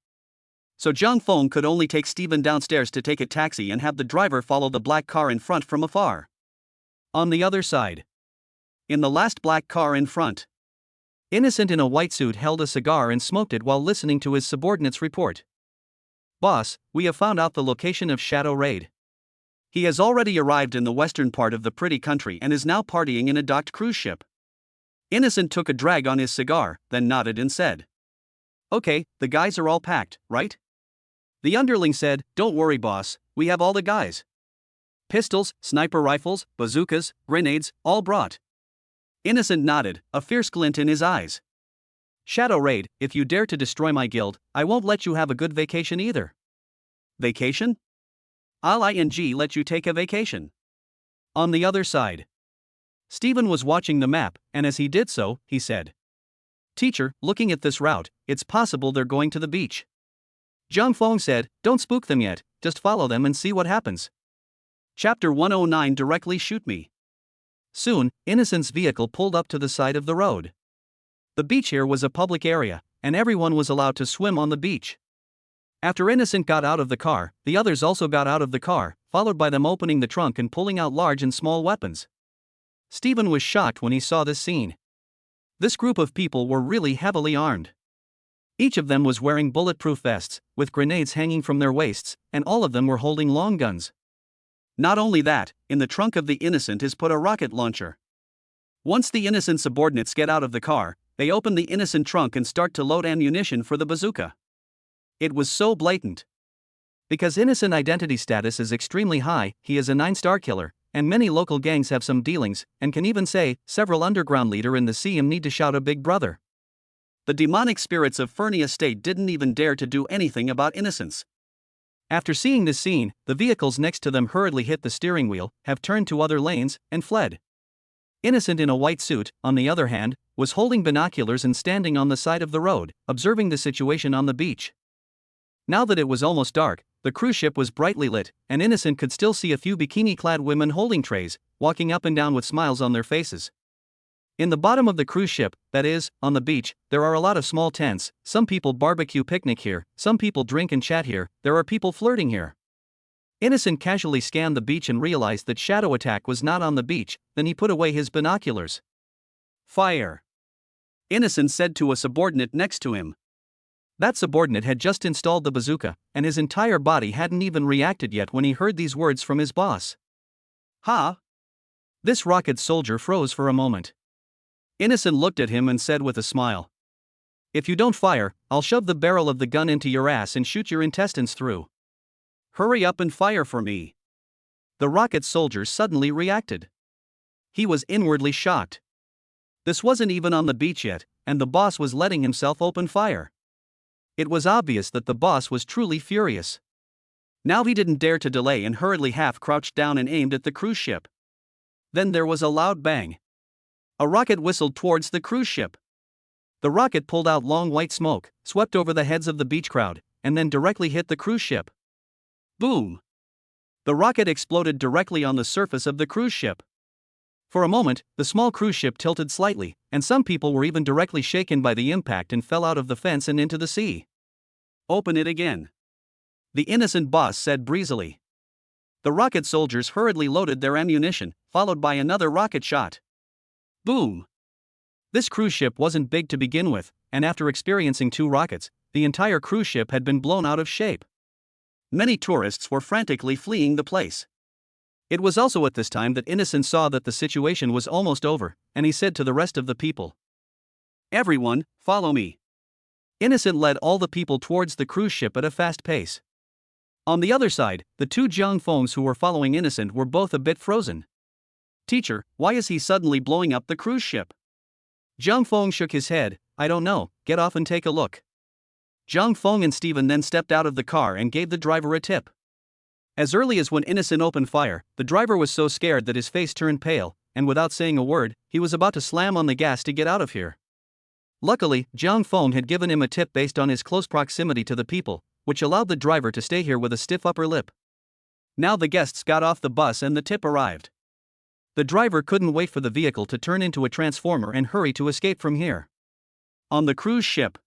So Zhang Feng could only take Stephen downstairs to take a taxi and have the driver follow the black car in front from afar. On the other side, in the last black car in front, Innocent in a white suit held a cigar and smoked it while listening to his subordinate's report. "Boss, we have found out the location of Shadow Raid. He has already arrived in the western part of the pretty country and is now partying in a docked cruise ship." Innocent took a drag on his cigar, then nodded and said, "Okay, the guys are all packed, right?" The underling said, "Don't worry boss, we have all the guys. Pistols, sniper rifles, bazookas, grenades, all brought." Innocent nodded, a fierce glint in his eyes. "Shadow Raid, if you dare to destroy my guild, I won't let you have a good vacation either." "Vacation? I'll let you take a vacation." On the other side, Stephen was watching the map, and as he did so, he said, "Teacher, looking at this route, it's possible they're going to the beach." Zhang Feng said, "Don't spook them yet, just follow them and see what happens." Chapter 109 Directly Shoot Me. Soon, Innocent's vehicle pulled up to the side of the road. The beach here was a public area, and everyone was allowed to swim on the beach. After Innocent got out of the car, the others also got out of the car, followed by them opening the trunk and pulling out large and small weapons. Stephen was shocked when he saw this scene. This group of people were really heavily armed. Each of them was wearing bulletproof vests, with grenades hanging from their waists, and all of them were holding long guns. Not only that, in the trunk of the Innocent is put a rocket launcher. Once the Innocent subordinates get out of the car, they open the Innocent trunk and start to load ammunition for the bazooka. It was so blatant. Because Innocent identity status is extremely high, he is a 9-star killer, and many local gangs have some dealings, and can even say, several underground leader in the CM need to shout a big brother. The demonic spirits of Fernie Estate didn't even dare to do anything about Innocence. After seeing this scene, the vehicles next to them hurriedly hit the steering wheel, have turned to other lanes, and fled. Innocent in a white suit, on the other hand, was holding binoculars and standing on the side of the road, observing the situation on the beach. Now that it was almost dark, the cruise ship was brightly lit, and Innocent could still see a few bikini-clad women holding trays, walking up and down with smiles on their faces. In the bottom of the cruise ship, that is, on the beach, there are a lot of small tents. Some people barbecue picnic here, some people drink and chat here, there are people flirting here. Innocent casually scanned the beach and realized that Shadow Attack was not on the beach, then he put away his binoculars. "Fire!" Innocent said to a subordinate next to him. That subordinate had just installed the bazooka, and his entire body hadn't even reacted yet when he heard these words from his boss. "Ha!" This rocket soldier froze for a moment. Innocent looked at him and said with a smile, "If you don't fire, I'll shove the barrel of the gun into your ass and shoot your intestines through. Hurry up and fire for me." The rocket soldier suddenly reacted. He was inwardly shocked. This wasn't even on the beach yet, and the boss was letting himself open fire. It was obvious that the boss was truly furious. Now he didn't dare to delay and hurriedly half-crouched down and aimed at the cruise ship. Then there was a loud bang. A rocket whistled towards the cruise ship. The rocket pulled out long white smoke, swept over the heads of the beach crowd, and then directly hit the cruise ship. Boom! The rocket exploded directly on the surface of the cruise ship. For a moment, the small cruise ship tilted slightly, and some people were even directly shaken by the impact and fell out of the fence and into the sea. "Open it again," the Innocent boss said breezily. The rocket soldiers hurriedly loaded their ammunition, followed by another rocket shot. Boom! This cruise ship wasn't big to begin with, and after experiencing 2 rockets, the entire cruise ship had been blown out of shape. Many tourists were frantically fleeing the place. It was also at this time that Innocent saw that the situation was almost over, and he said to the rest of the people, "Everyone, follow me." Innocent led all the people towards the cruise ship at a fast pace. On the other side, the 2 Zhang Fengs who were following Innocent were both a bit frozen. "Teacher, why is he suddenly blowing up the cruise ship?" Zhang Feng shook his head. "I don't know, get off and take a look." Zhang Feng and Stephen then stepped out of the car and gave the driver a tip. As early as when Innocent opened fire, the driver was so scared that his face turned pale, and without saying a word, he was about to slam on the gas to get out of here. Luckily, Jiang Feng had given him a tip based on his close proximity to the people, which allowed the driver to stay here with a stiff upper lip. Now the guests got off the bus and the tip arrived. The driver couldn't wait for the vehicle to turn into a transformer and hurry to escape from here. On the cruise ship,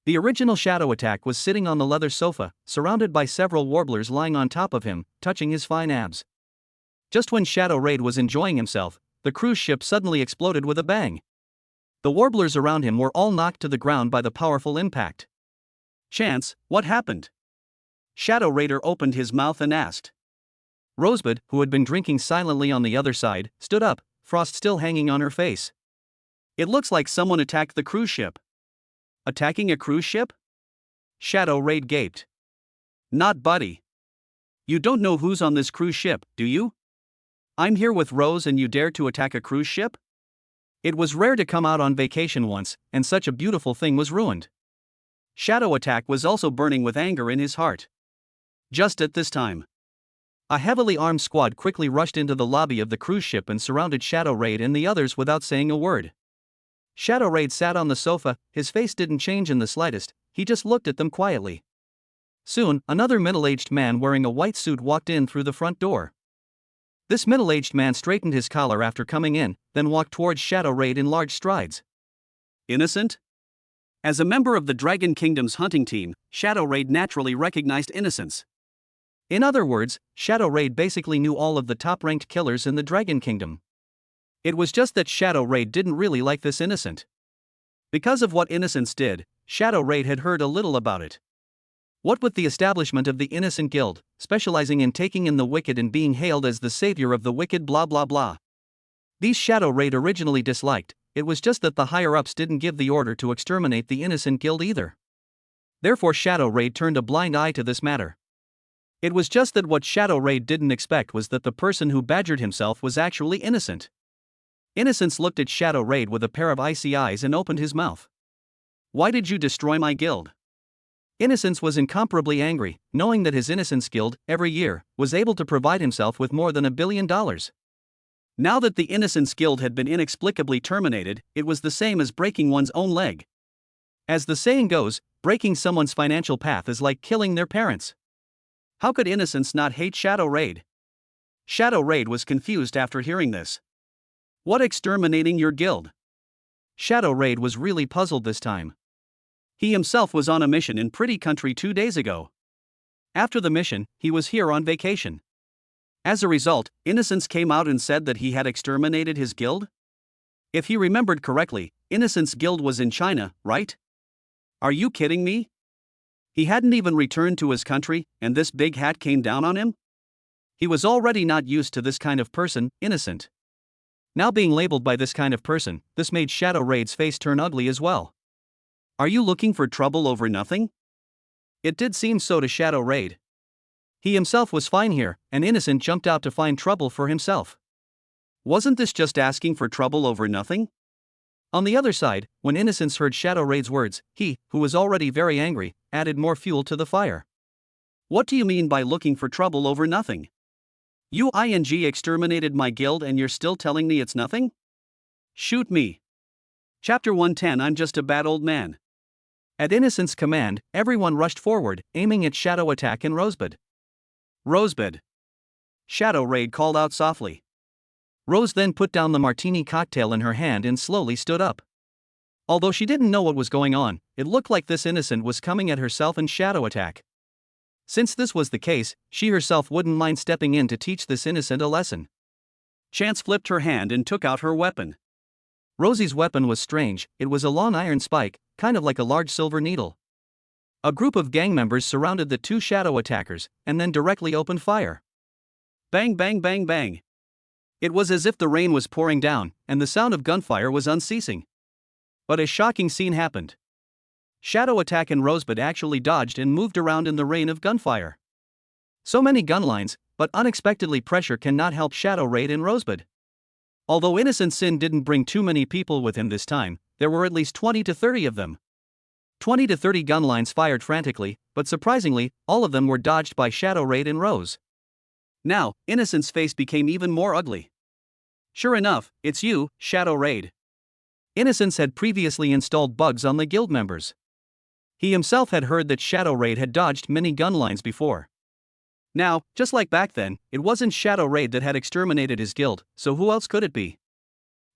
the original Shadow Attack was sitting on the leather sofa, surrounded by several warblers lying on top of him, touching his fine abs. Just when Shadow Raid was enjoying himself, the cruise ship suddenly exploded with a bang. The warblers around him were all knocked to the ground by the powerful impact. Chance, what happened? Shadow Raider opened his mouth and asked. Rosebud, who had been drinking silently on the other side, stood up, frost still hanging on her face. It looks like someone attacked the cruise ship. Attacking a cruise ship? Shadow Raid gaped. Not Buddy. You don't know who's on this cruise ship, do you? I'm here with Rose and you dare to attack a cruise ship? It was rare to come out on vacation once, and such a beautiful thing was ruined. Shadow Attack was also burning with anger in his heart. Just at this time, a heavily armed squad quickly rushed into the lobby of the cruise ship and surrounded Shadow Raid and the others without saying a word. Shadow Raid sat on the sofa, his face didn't change in the slightest, he just looked at them quietly. Soon, another middle-aged man wearing a white suit walked in through the front door. This middle-aged man straightened his collar after coming in, then walked towards Shadow Raid in large strides. Innocent? As a member of the Dragon Kingdom's hunting team, Shadow Raid naturally recognized Innocence. In other words, Shadow Raid basically knew all of the top-ranked killers in the Dragon Kingdom. It was just that Shadow Raid didn't really like this Innocent. Because of what Innocence did, Shadow Raid had heard a little about it. What with the establishment of the Innocent Guild, specializing in taking in the wicked and being hailed as the savior of the wicked blah blah blah. These Shadow Raid originally disliked, it was just that the higher-ups didn't give the order to exterminate the Innocent Guild either. Therefore Shadow Raid turned a blind eye to this matter. It was just that what Shadow Raid didn't expect was that the person who badgered himself was actually innocent. Innocence looked at Shadow Raid with a pair of icy eyes and opened his mouth. Why did you destroy my guild? Innocence was incomparably angry, knowing that his Innocence Guild, every year, was able to provide himself with more than $1 billion. Now that the Innocence Guild had been inexplicably terminated, it was the same as breaking one's own leg. As the saying goes, breaking someone's financial path is like killing their parents. How could Innocence not hate Shadow Raid? Shadow Raid was confused after hearing this. What exterminating your guild? Shadow Raid was really puzzled this time. He himself was on a mission in Pretty Country 2 days ago. After the mission, he was here on vacation. As a result, Innocence came out and said that he had exterminated his guild? If he remembered correctly, Innocence Guild was in China, right? Are you kidding me? He hadn't even returned to his country, and this big hat came down on him? He was already not used to this kind of person, Innocent. Now being labeled by this kind of person, this made Shadow Raid's face turn ugly as well. Are you looking for trouble over nothing? It did seem so to Shadow Raid. He himself was fine here, and Innocent jumped out to find trouble for himself. Wasn't this just asking for trouble over nothing? On the other side, when Innocence heard Shadow Raid's words, he, who was already very angry, added more fuel to the fire. What do you mean by looking for trouble over nothing? You exterminated my guild and you're still telling me it's nothing? Shoot me. Chapter 110 I'm just a bad old man. At Innocence's command, everyone rushed forward, aiming at Shadow Attack and Rosebud. Rosebud. Shadow Raid called out softly. Rose then put down the martini cocktail in her hand and slowly stood up. Although she didn't know what was going on, it looked like this Innocent was coming at herself and Shadow Attack. Since this was the case, she herself wouldn't mind stepping in to teach this Innocent a lesson. Chance flipped her hand and took out her weapon. Rosie's weapon was strange, it was a long iron spike, kind of like a large silver needle. A group of gang members surrounded the two Shadow Attackers, and then directly opened fire. Bang bang bang bang. It was as if the rain was pouring down, and the sound of gunfire was unceasing. But a shocking scene happened. Shadow Attack and Rosebud actually dodged and moved around in the rain of gunfire. So many gun lines, but unexpectedly pressure cannot help Shadow Raid and Rosebud. Although Innocent Sin didn't bring too many people with him this time, there were at least 20 to 30 of them. 20 to 30 gun lines fired frantically, but surprisingly, all of them were dodged by Shadow Raid and Rose. Now, Innocent's face became even more ugly. Sure enough, it's you, Shadow Raid. Innocence had previously installed bugs on the guild members. He himself had heard that Shadow Raid had dodged many gun lines before. Now, just like back then, it wasn't Shadow Raid that had exterminated his guild, so who else could it be?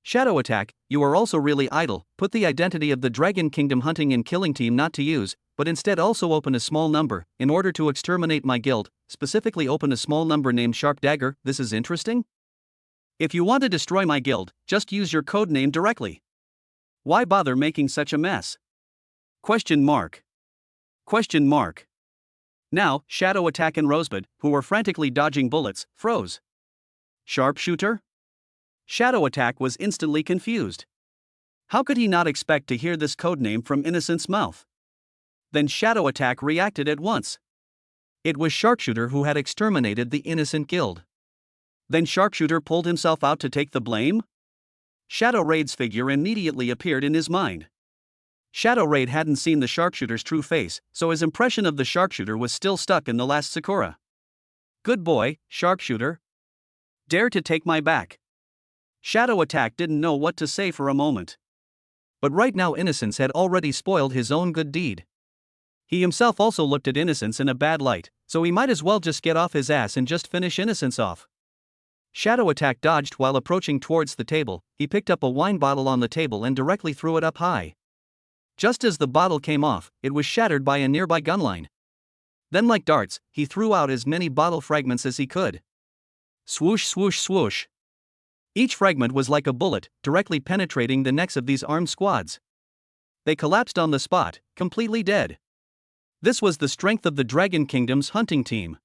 Shadow Attack, you are also really idle. Put the identity of the Dragon Kingdom hunting and killing team not to use, but instead also open a small number, in order to exterminate my guild, specifically open a small number named Sharp Dagger. This is interesting? If you want to destroy my guild, just use your code name directly. Why bother making such a mess? Question mark. Question mark. Now, Shadow Attack and Rosebud, who were frantically dodging bullets, froze. Sharpshooter? Shadow Attack was instantly confused. How could he not expect to hear this codename from Innocent's mouth? Then Shadow Attack reacted at once. It was Sharpshooter who had exterminated the Innocent guild. Then Sharpshooter pulled himself out to take the blame? Shadow Raid's figure immediately appeared in his mind. Shadow Raid hadn't seen the Sharpshooter's true face, so his impression of the Sharpshooter was still stuck in the last Sakura. Good boy, Sharpshooter. Dare to take my back. Shadow Attack didn't know what to say for a moment. But right now Innocence had already spoiled his own good deed. He himself also looked at Innocence in a bad light, so he might as well just get off his ass and just finish Innocence off. Shadow Attack dodged while approaching towards the table. He picked up a wine bottle on the table and directly threw it up high. Just as the bottle came off, it was shattered by a nearby gunline. Then like darts, he threw out as many bottle fragments as he could. Swoosh swoosh swoosh. Each fragment was like a bullet, directly penetrating the necks of these armed squads. They collapsed on the spot, completely dead. This was the strength of the Dragon Kingdom's hunting team.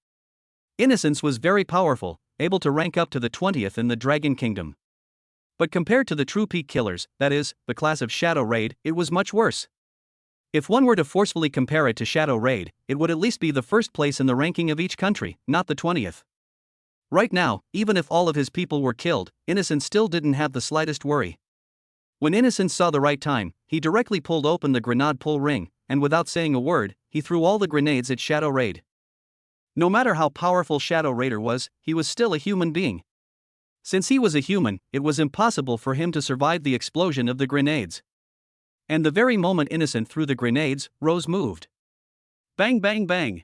Innocence was very powerful, able to rank up to the 20th in the Dragon Kingdom. But compared to the true peak killers, that is, the class of Shadow Raid, it was much worse. If one were to forcefully compare it to Shadow Raid, it would at least be the first place in the ranking of each country, not the 20th. Right now, even if all of his people were killed, Innocence still didn't have the slightest worry. When Innocence saw the right time, he directly pulled open the grenade pull ring, and without saying a word, he threw all the grenades at Shadow Raid. No matter how powerful Shadow Raider was, he was still a human being. Since he was a human, it was impossible for him to survive the explosion of the grenades. And the very moment Innocent threw the grenades, Rose moved. Bang bang bang.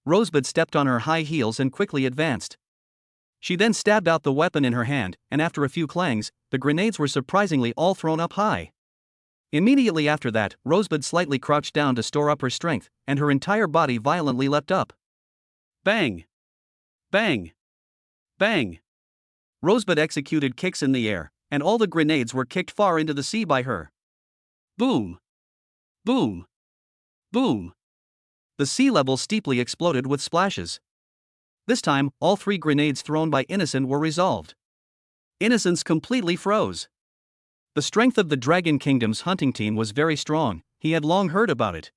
Rosebud stepped on her high heels and quickly advanced. She then stabbed out the weapon in her hand, and after a few clangs, the grenades were surprisingly all thrown up high. Immediately after that, Rosebud slightly crouched down to store up her strength, and her entire body violently leapt up. Bang! Bang! Bang! Rosebud executed kicks in the air, and all the grenades were kicked far into the sea by her. Boom! Boom! Boom! The sea level steeply exploded with splashes. This time, all 3 grenades thrown by Innocent were resolved. Innocence completely froze. The strength of the Dragon Kingdom's hunting team was very strong, he had long heard about it.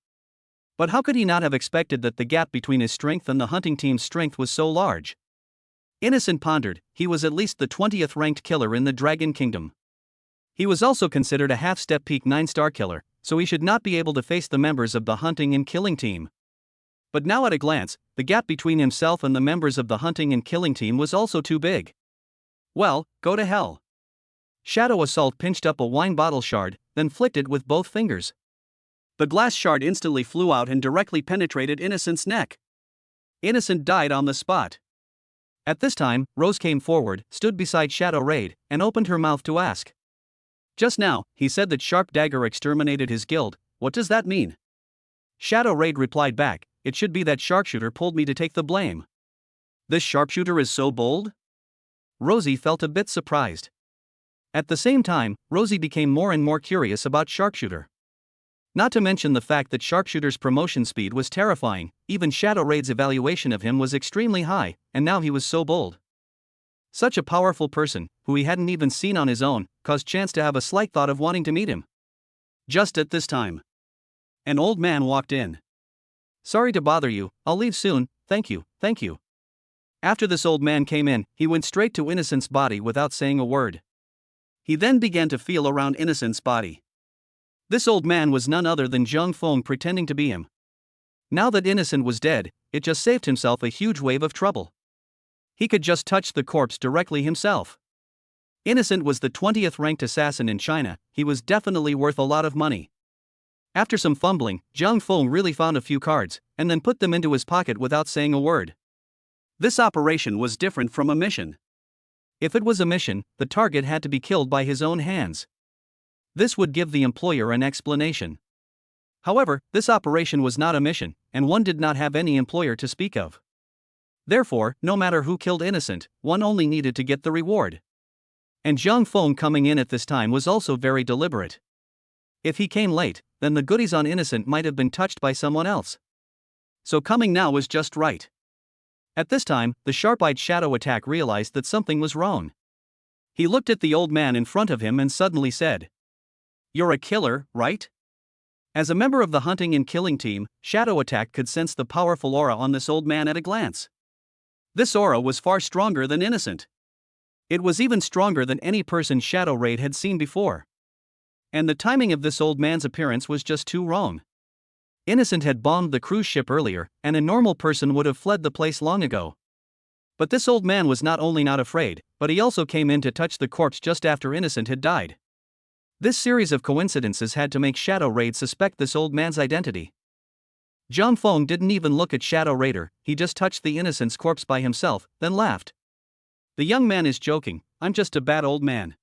But how could he not have expected that the gap between his strength and the hunting team's strength was so large? Innocent pondered, he was at least the 20th ranked killer in the Dragon Kingdom. He was also considered a half-step peak 9-star killer, so he should not be able to face the members of the hunting and killing team. But now at a glance, the gap between himself and the members of the hunting and killing team was also too big. Well, go to hell. Shadow Assault pinched up a wine bottle shard, then flicked it with both fingers. The glass shard instantly flew out and directly penetrated Innocent's neck. Innocent died on the spot. At this time, Rose came forward, stood beside Shadow Raid, and opened her mouth to ask. Just now, he said that Sharp Dagger exterminated his guild. What does that mean? Shadow Raid replied back, it should be that Sharpshooter pulled me to take the blame. This Sharpshooter is so bold? Rosie felt a bit surprised. At the same time, Rosie became more and more curious about Sharpshooter. Not to mention the fact that Sharpshooter's promotion speed was terrifying, even Shadow Raid's evaluation of him was extremely high, and now he was so bold. Such a powerful person, who he hadn't even seen on his own, caused Chance to have a slight thought of wanting to meet him. Just at this time, an old man walked in. Sorry to bother you, I'll leave soon, thank you, thank you. After this old man came in, he went straight to Innocent's body without saying a word. He then began to feel around Innocent's body. This old man was none other than Zhang Feng pretending to be him. Now that Innocent was dead, it just saved himself a huge wave of trouble. He could just touch the corpse directly himself. Innocent was the 20th ranked assassin in China. He was definitely worth a lot of money. After some fumbling, Zhang Feng really found a few cards, and then put them into his pocket without saying a word. This operation was different from a mission. If it was a mission, the target had to be killed by his own hands. This would give the employer an explanation. However, this operation was not a mission, and one did not have any employer to speak of. Therefore, no matter who killed Innocent, one only needed to get the reward. And Zhang Feng coming in at this time was also very deliberate. If he came late, then the goodies on Innocent might have been touched by someone else. So coming now was just right. At this time, the sharp-eyed Shadow Attack realized that something was wrong. He looked at the old man in front of him and suddenly said, "You're a killer, right?" As a member of the hunting and killing team, Shadow Attack could sense the powerful aura on this old man at a glance. This aura was far stronger than Innocent. It was even stronger than any person Shadow Raid had seen before. And the timing of this old man's appearance was just too wrong. Innocent had bombed the cruise ship earlier, and a normal person would have fled the place long ago. But this old man was not only not afraid, but he also came in to touch the corpse just after Innocent had died. This series of coincidences had to make Shadow Raid suspect this old man's identity. Zhang Feng didn't even look at Shadow Raider, he just touched the Innocent's corpse by himself, then laughed. "The young man is joking, I'm just a bad old man."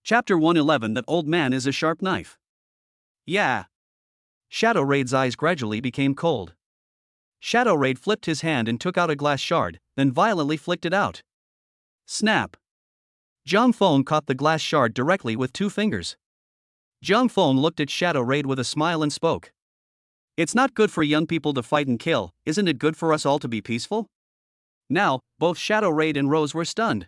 Chapter 111. That old man is a sharp knife. Yeah. Shadow Raid's eyes gradually became cold. Shadow Raid flipped his hand and took out a glass shard, then violently flicked it out. Snap. Zhang Feng caught the glass shard directly with 2 fingers. Zhang Feng looked at Shadow Raid with a smile and spoke. "It's not good for young people to fight and kill, isn't it good for us all to be peaceful?" Now, both Shadow Raid and Rose were stunned.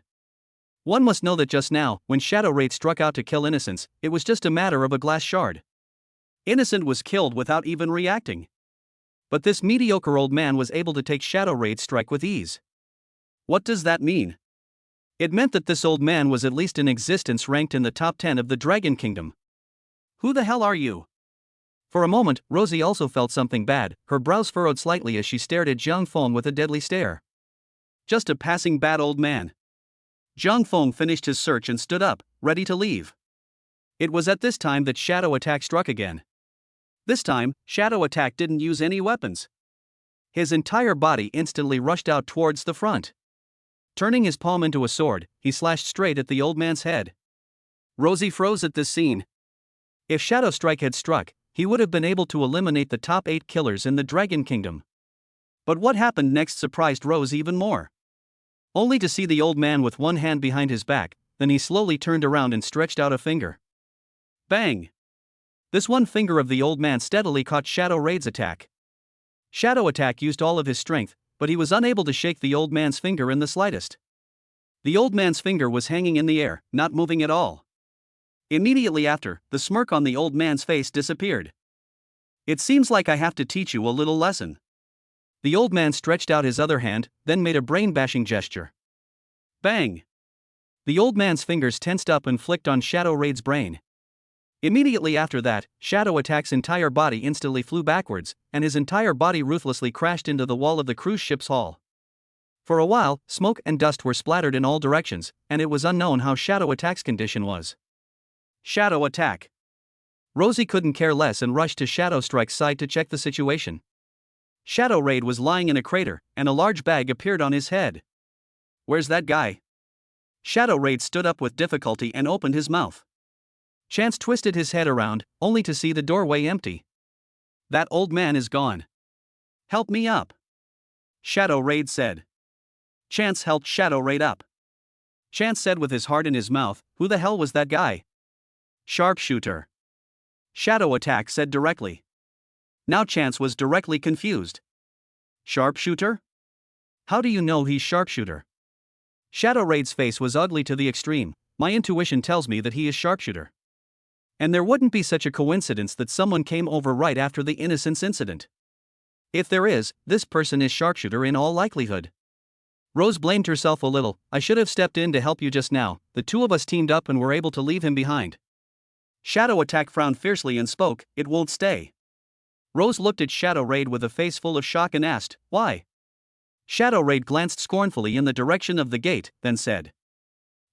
One must know that just now, when Shadow Raid struck out to kill Innocent, it was just a matter of a glass shard. Innocent was killed without even reacting. But this mediocre old man was able to take Shadow Raid's strike with ease. What does that mean? It meant that this old man was at least in existence ranked in the top 10 of the Dragon Kingdom. Who the hell are you? For a moment, Rosie also felt something bad, her brows furrowed slightly as she stared at Zhang Feng with a deadly stare. Just a passing bad old man. Zhang Feng finished his search and stood up, ready to leave. It was at this time that Shadow Attack struck again. This time, Shadow Attack didn't use any weapons. His entire body instantly rushed out towards the front. Turning his palm into a sword, he slashed straight at the old man's head. Rosie froze at this scene. If Shadow Strike had struck, he would have been able to eliminate the top 8 killers in the Dragon Kingdom. But what happened next surprised Rose even more. Only to see the old man with one hand behind his back, then he slowly turned around and stretched out a finger. Bang! This one finger of the old man steadily caught Shadow Raid's attack. Shadow Attack used all of his strength, but he was unable to shake the old man's finger in the slightest. The old man's finger was hanging in the air, not moving at all. Immediately after, the smirk on the old man's face disappeared. "It seems like I have to teach you a little lesson." The old man stretched out his other hand, then made a brain-bashing gesture. Bang! The old man's fingers tensed up and flicked on Shadow Raid's brain. Immediately after that, Shadow Attack's entire body instantly flew backwards, and his entire body ruthlessly crashed into the wall of the cruise ship's hull. For a while, smoke and dust were splattered in all directions, and it was unknown how Shadow Attack's condition was. Shadow Attack. Rosie couldn't care less and rushed to Shadow Strike's side to check the situation. Shadow Raid was lying in a crater, and a large bag appeared on his head. "Where's that guy?" Shadow Raid stood up with difficulty and opened his mouth. Chance twisted his head around, only to see the doorway empty. "That old man is gone. Help me up," Shadow Raid said. Chance helped Shadow Raid up. Chance said with his heart in his mouth, "Who the hell was that guy?" "Sharpshooter," Shadow Attack said directly. Now Chance was directly confused. "Sharpshooter? How do you know he's Sharpshooter?" Shadow Raid's face was ugly to the extreme. "My intuition tells me that he is Sharpshooter. And there wouldn't be such a coincidence that someone came over right after the Innocence incident. If there is, this person is Sharpshooter in all likelihood." Rose blamed herself a little. "I should have stepped in to help you just now. The two of us teamed up and were able to leave him behind." Shadow Attack frowned fiercely and spoke, "It won't stay." Rose looked at Shadow Raid with a face full of shock and asked, "Why?" Shadow Raid glanced scornfully in the direction of the gate, then said,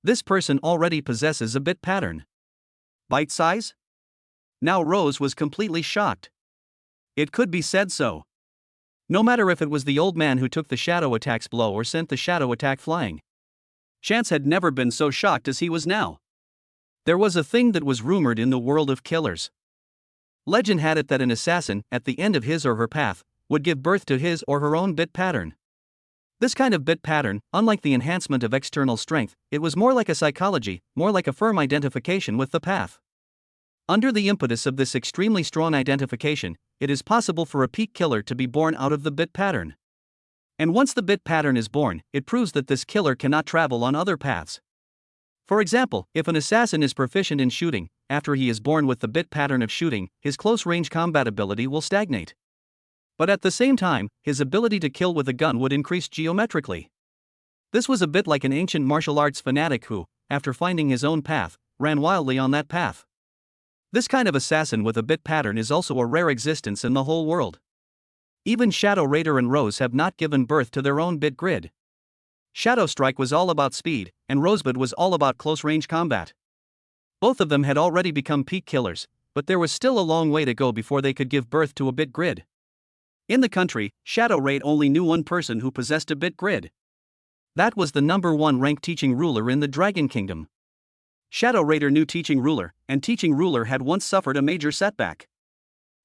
This person already possesses a bit pattern. Bite size? Now Rose was completely shocked. It could be said so. No matter if it was the old man who took the shadow attack's blow or sent the shadow attack flying. Chance had never been so shocked as he was now. There was a thing that was rumored in the world of killers. Legend had it that an assassin, at the end of his or her path, would give birth to his or her own bit pattern. This kind of bit pattern, unlike the enhancement of external strength, it was more like a psychology, more like a firm identification with the path. Under the impetus of this extremely strong identification, it is possible for a peak killer to be born out of the bit pattern. And once the bit pattern is born, it proves that this killer cannot travel on other paths. For example, if an assassin is proficient in shooting, after he is born with the bit pattern of shooting, his close-range combat ability will stagnate. But at the same time, his ability to kill with a gun would increase geometrically. This was a bit like an ancient martial arts fanatic who, after finding his own path, ran wildly on that path. This kind of assassin with a bit pattern is also a rare existence in the whole world. Even Shadow Raider and Rose have not given birth to their own bit grid. Shadow Strike was all about speed, and Rosebud was all about close-range combat. Both of them had already become peak killers, but there was still a long way to go before they could give birth to a bit grid. In the country, Shadow Raid only knew one person who possessed a bit grid. That was the #1 ranked teaching ruler in the Dragon Kingdom. Shadow Raider knew Teaching Ruler, and Teaching Ruler had once suffered a major setback.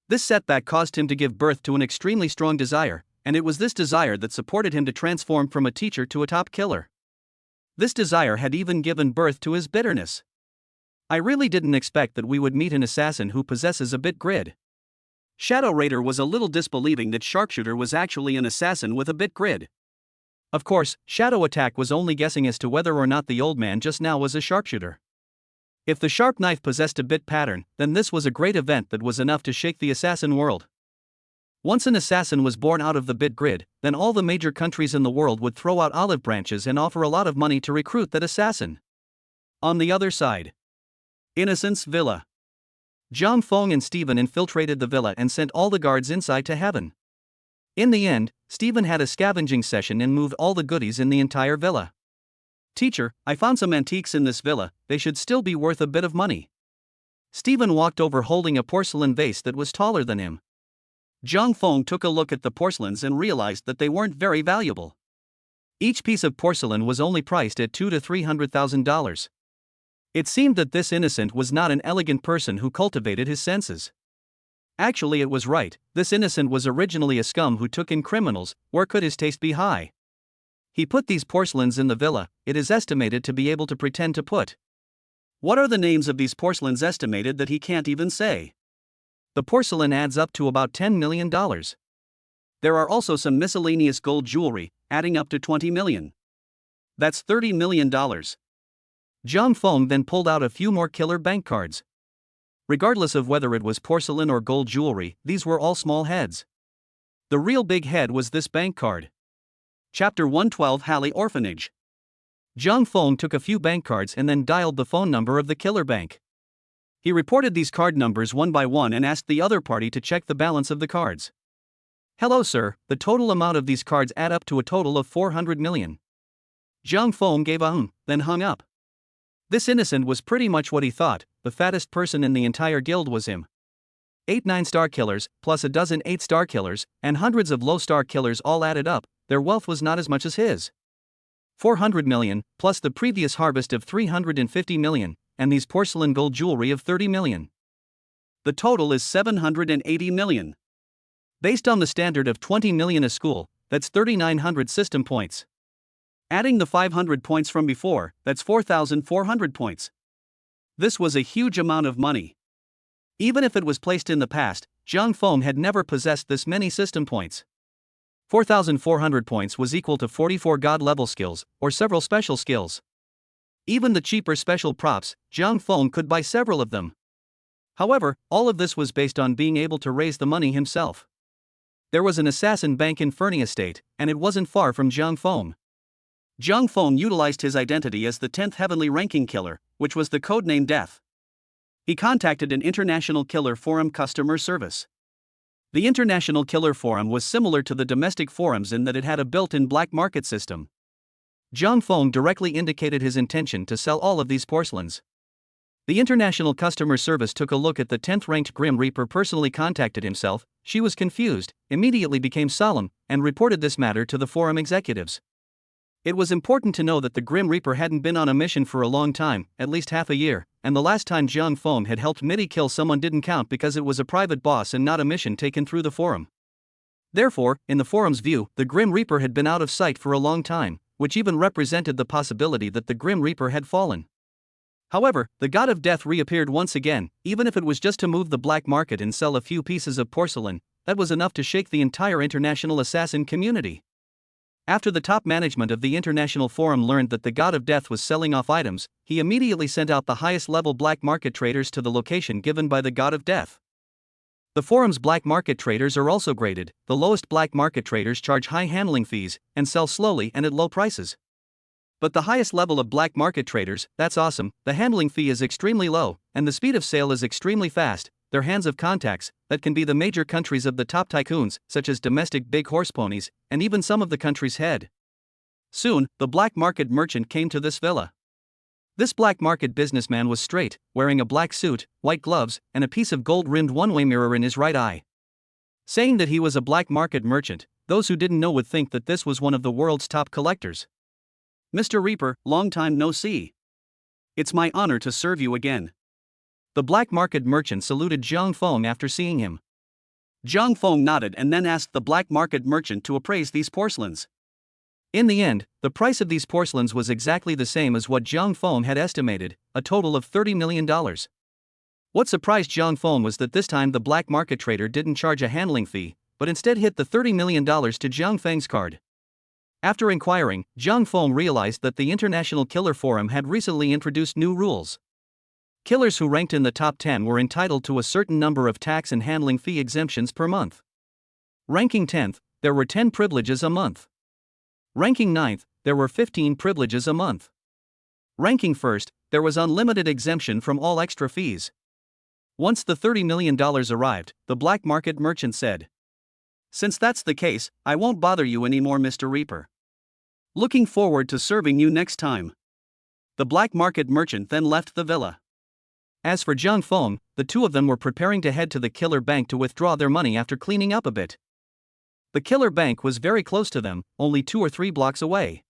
This setback caused him to give birth to an extremely strong desire, and it was this desire that supported him to transform from a teacher to a top killer. This desire had even given birth to his bitterness. I really didn't expect that we would meet an assassin who possesses a bit grid. Shadow Raider was a little disbelieving that Sharpshooter was actually an assassin with a bit grid. Of course, Shadow Attack was only guessing as to whether or not the old man just now was a sharpshooter. If the sharp knife possessed a bit pattern, then this was a great event that was enough to shake the assassin world. Once an assassin was born out of the bit grid, then all the major countries in the world would throw out olive branches and offer a lot of money to recruit that assassin. On the other side, Innocent's Villa. Zhang Feng and Stephen infiltrated the villa and sent all the guards inside to heaven. In the end, Stephen had a scavenging session and moved all the goodies in the entire villa. Teacher, I found some antiques in this villa, they should still be worth a bit of money. Stephen walked over holding a porcelain vase that was taller than him. Zhang Feng took a look at the porcelains and realized that they weren't very valuable. Each piece of porcelain was only priced at $200,000 to $300,000. It seemed that this innocent was not an elegant person who cultivated his senses. Actually, it was right, this innocent was originally a scum who took in criminals. Where could his taste be high? He put these porcelains in the villa. It is estimated to be able to pretend to put. What are the names of these porcelains estimated that he can't even say? The porcelain adds up to about $10 million. There are also some miscellaneous gold jewelry, adding up to $20 million. That's $30 million. Zhang Feng then pulled out a few more killer bank cards. Regardless of whether it was porcelain or gold jewelry, these were all small heads. The real big head was this bank card. Chapter 112 Halley Orphanage. Zhang Feng took a few bank cards and then dialed the phone number of the killer bank. He reported these card numbers one by one and asked the other party to check the balance of the cards. Hello sir, the total amount of these cards add up to a total of 400 million. Zhang Feng gave a then hung up. This innocent was pretty much what he thought, the fattest person in the entire guild was him. 8 9-star killers, plus a dozen 8-star killers, and hundreds of low-star killers all added up, their wealth was not as much as his. 400 million, plus the previous harvest of 350 million, and these porcelain gold jewelry of 30 million. The total is 780 million. Based on the standard of 20 million a school, that's 3,900 system points. Adding the 500 points from before, that's 4,400 points. This was a huge amount of money. Even if it was placed in the past, Zhang Feng had never possessed this many system points. 4,400 points was equal to 44 god-level skills, or several special skills. Even the cheaper special props, Zhang Feng could buy several of them. However, all of this was based on being able to raise the money himself. There was an assassin bank in Fernie Estate, and it wasn't far from Zhang Feng. Zhang Feng utilized his identity as the 10th heavenly ranking killer, which was the codename Death. He contacted an International Killer Forum customer service. The International Killer Forum was similar to the domestic forums in that it had a built-in black market system. Zhang Feng directly indicated his intention to sell all of these porcelains. The international customer service took a look at the 10th-ranked Grim Reaper personally contacted himself, she was confused, immediately became solemn, and reported this matter to the forum executives. It was important to know that the Grim Reaper hadn't been on a mission for a long time, at least half a year, and the last time Zhang Feng had helped Midi kill someone didn't count because it was a private boss and not a mission taken through the forum. Therefore, in the forum's view, the Grim Reaper had been out of sight for a long time, which even represented the possibility that the Grim Reaper had fallen. However, the god of death reappeared once again, even if it was just to move the black market and sell a few pieces of porcelain, that was enough to shake the entire international assassin community. After the top management of the international forum learned that the god of death was selling off items, he immediately sent out the highest level black market traders to the location given by the god of death. The forum's black market traders are also graded. The lowest black market traders charge high handling fees and sell slowly and at low prices. But the highest level of black market traders, that's awesome, the handling fee is extremely low, and the speed of sale is extremely fast. Their hands of contacts, that can be the major countries of the top tycoons, such as domestic big horse ponies, and even some of the country's head. Soon, the black market merchant came to this villa. This black market businessman was straight, wearing a black suit, white gloves, and a piece of gold-rimmed one-way mirror in his right eye. Saying that he was a black market merchant, those who didn't know would think that this was one of the world's top collectors. Mr. Reaper, long time no see. It's my honor to serve you again. The black market merchant saluted Zhang Feng after seeing him. Zhang Feng nodded and then asked the black market merchant to appraise these porcelains. In the end, the price of these porcelains was exactly the same as what Zhang Feng had estimated, a total of $30 million. What surprised Zhang Feng was that this time the black market trader didn't charge a handling fee, but instead hit the $30 million to Zhang Feng's card. After inquiring, Zhang Feng realized that the International Killer Forum had recently introduced new rules. Killers who ranked in the top 10 were entitled to a certain number of tax and handling fee exemptions per month. Ranking 10th, there were 10 privileges a month. Ranking 9th, there were 15 privileges a month. Ranking 1st, there was unlimited exemption from all extra fees. Once the $30 million arrived, the black market merchant said, "Since that's the case, I won't bother you anymore, Mr. Reaper. Looking forward to serving you next time." The black market merchant then left the villa. As for Zhang Feng, the two of them were preparing to head to the killer bank to withdraw their money after cleaning up a bit. The killer bank was very close to them, only 2 or 3 blocks away.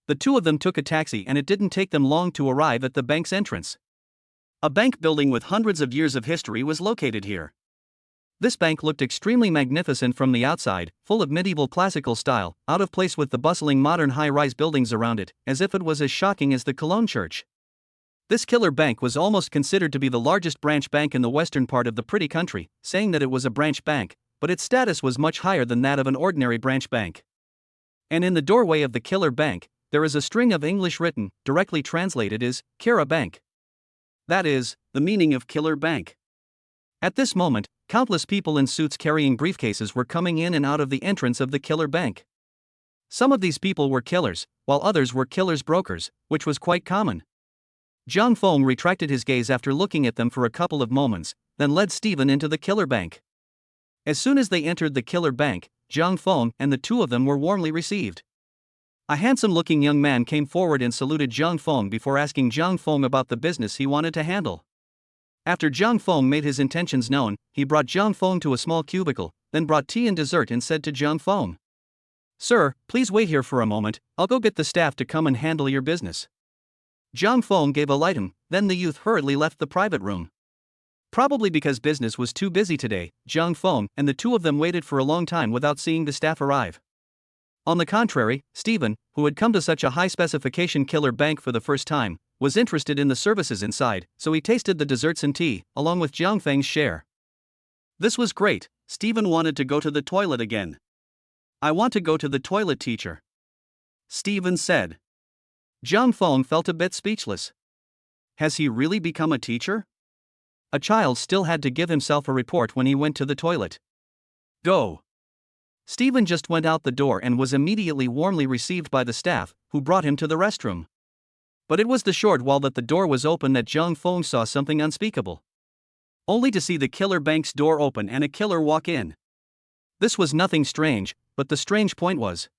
The two of them took a taxi and it didn't take them long to arrive at the bank's entrance. A bank building with hundreds of years of history was located here. This bank looked extremely magnificent from the outside, full of medieval classical style, out of place with the bustling modern high-rise buildings around it, as if it was as shocking as the Cologne church. This killer bank was almost considered to be the largest branch bank in the western part of the pretty country, saying that it was a branch bank, but its status was much higher than that of an ordinary branch bank. And in the doorway of the killer bank, there is a string of English written, directly translated as, Kira Bank. That is, the meaning of killer bank. At this moment, countless people in suits carrying briefcases were coming in and out of the entrance of the killer bank. Some of these people were killers, while others were killers' brokers, which was quite common. Zhang Feng retracted his gaze after looking at them for a couple of moments, then led Stephen into the killer bank. As soon as they entered the killer bank, Zhang Feng and the two of them were warmly received. A handsome-looking young man came forward and saluted Zhang Feng before asking Zhang Feng about the business he wanted to handle. After Zhang Feng made his intentions known, he brought Zhang Feng to a small cubicle, then brought tea and dessert and said to Zhang Feng, "Sir, please wait here for a moment, I'll go get the staff to come and handle your business." Zhang Feng gave a lightum, then the youth hurriedly left the private room. Probably because business was too busy today, Zhang Feng and the two of them waited for a long time without seeing the staff arrive. On the contrary, Stephen, who had come to such a high-specification killer bank for the first time, was interested in the services inside, so he tasted the desserts and tea, along with Zhang Feng's share. This was great. Stephen wanted to go to the toilet again. "I want to go to the toilet, teacher," Stephen said. Zhang Feng felt a bit speechless. Has he really become a teacher? A child still had to give himself a report when he went to the toilet. Go. Stephen just went out the door and was immediately warmly received by the staff, who brought him to the restroom. But it was the short while that the door was open that Zhang Feng saw something unspeakable. Only to see the killer bank's door open and a killer walk in. This was nothing strange, but the strange point was,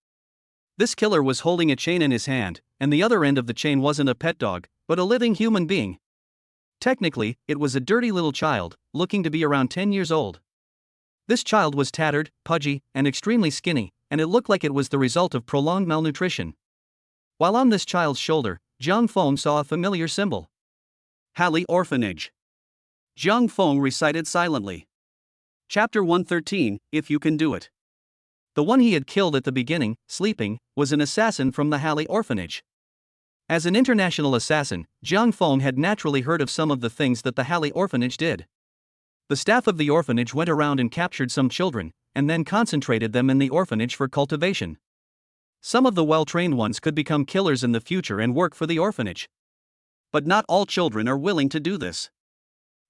This killer was holding a chain in his hand, and the other end of the chain wasn't a pet dog, but a living human being. Technically, it was a dirty little child, looking to be around 10 years old. This child was tattered, pudgy, and extremely skinny, and it looked like it was the result of prolonged malnutrition. While on this child's shoulder, Zhang Feng saw a familiar symbol. Halley Orphanage. Zhang Feng recited silently. Chapter 113, If You Can Do It. The one he had killed at the beginning, sleeping, was an assassin from the Halley Orphanage. As an international assassin, Zhang Feng had naturally heard of some of the things that the Halley Orphanage did. The staff of the orphanage went around and captured some children, and then concentrated them in the orphanage for cultivation. Some of the well-trained ones could become killers in the future and work for the orphanage. But not all children are willing to do this.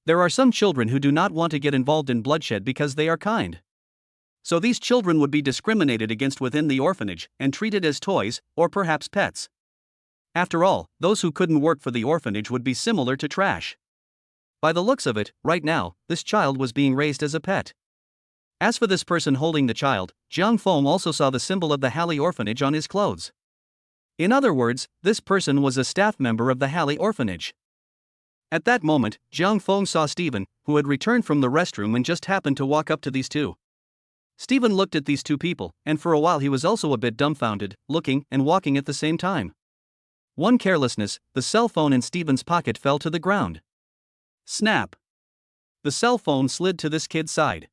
There are some children who do not want to get involved in bloodshed because they are kind. So these children would be discriminated against within the orphanage and treated as toys, or perhaps pets. After all, those who couldn't work for the orphanage would be similar to trash. By the looks of it, right now, this child was being raised as a pet. As for this person holding the child, Zhang Feng also saw the symbol of the Halley Orphanage on his clothes. In other words, this person was a staff member of the Halley Orphanage. At that moment, Zhang Feng saw Stephen, who had returned from the restroom and just happened to walk up to these two. Stephen looked at these two people, and for a while he was also a bit dumbfounded, looking and walking at the same time. One carelessness, the cell phone in Stephen's pocket fell to the ground. Snap! The cell phone slid to this kid's side.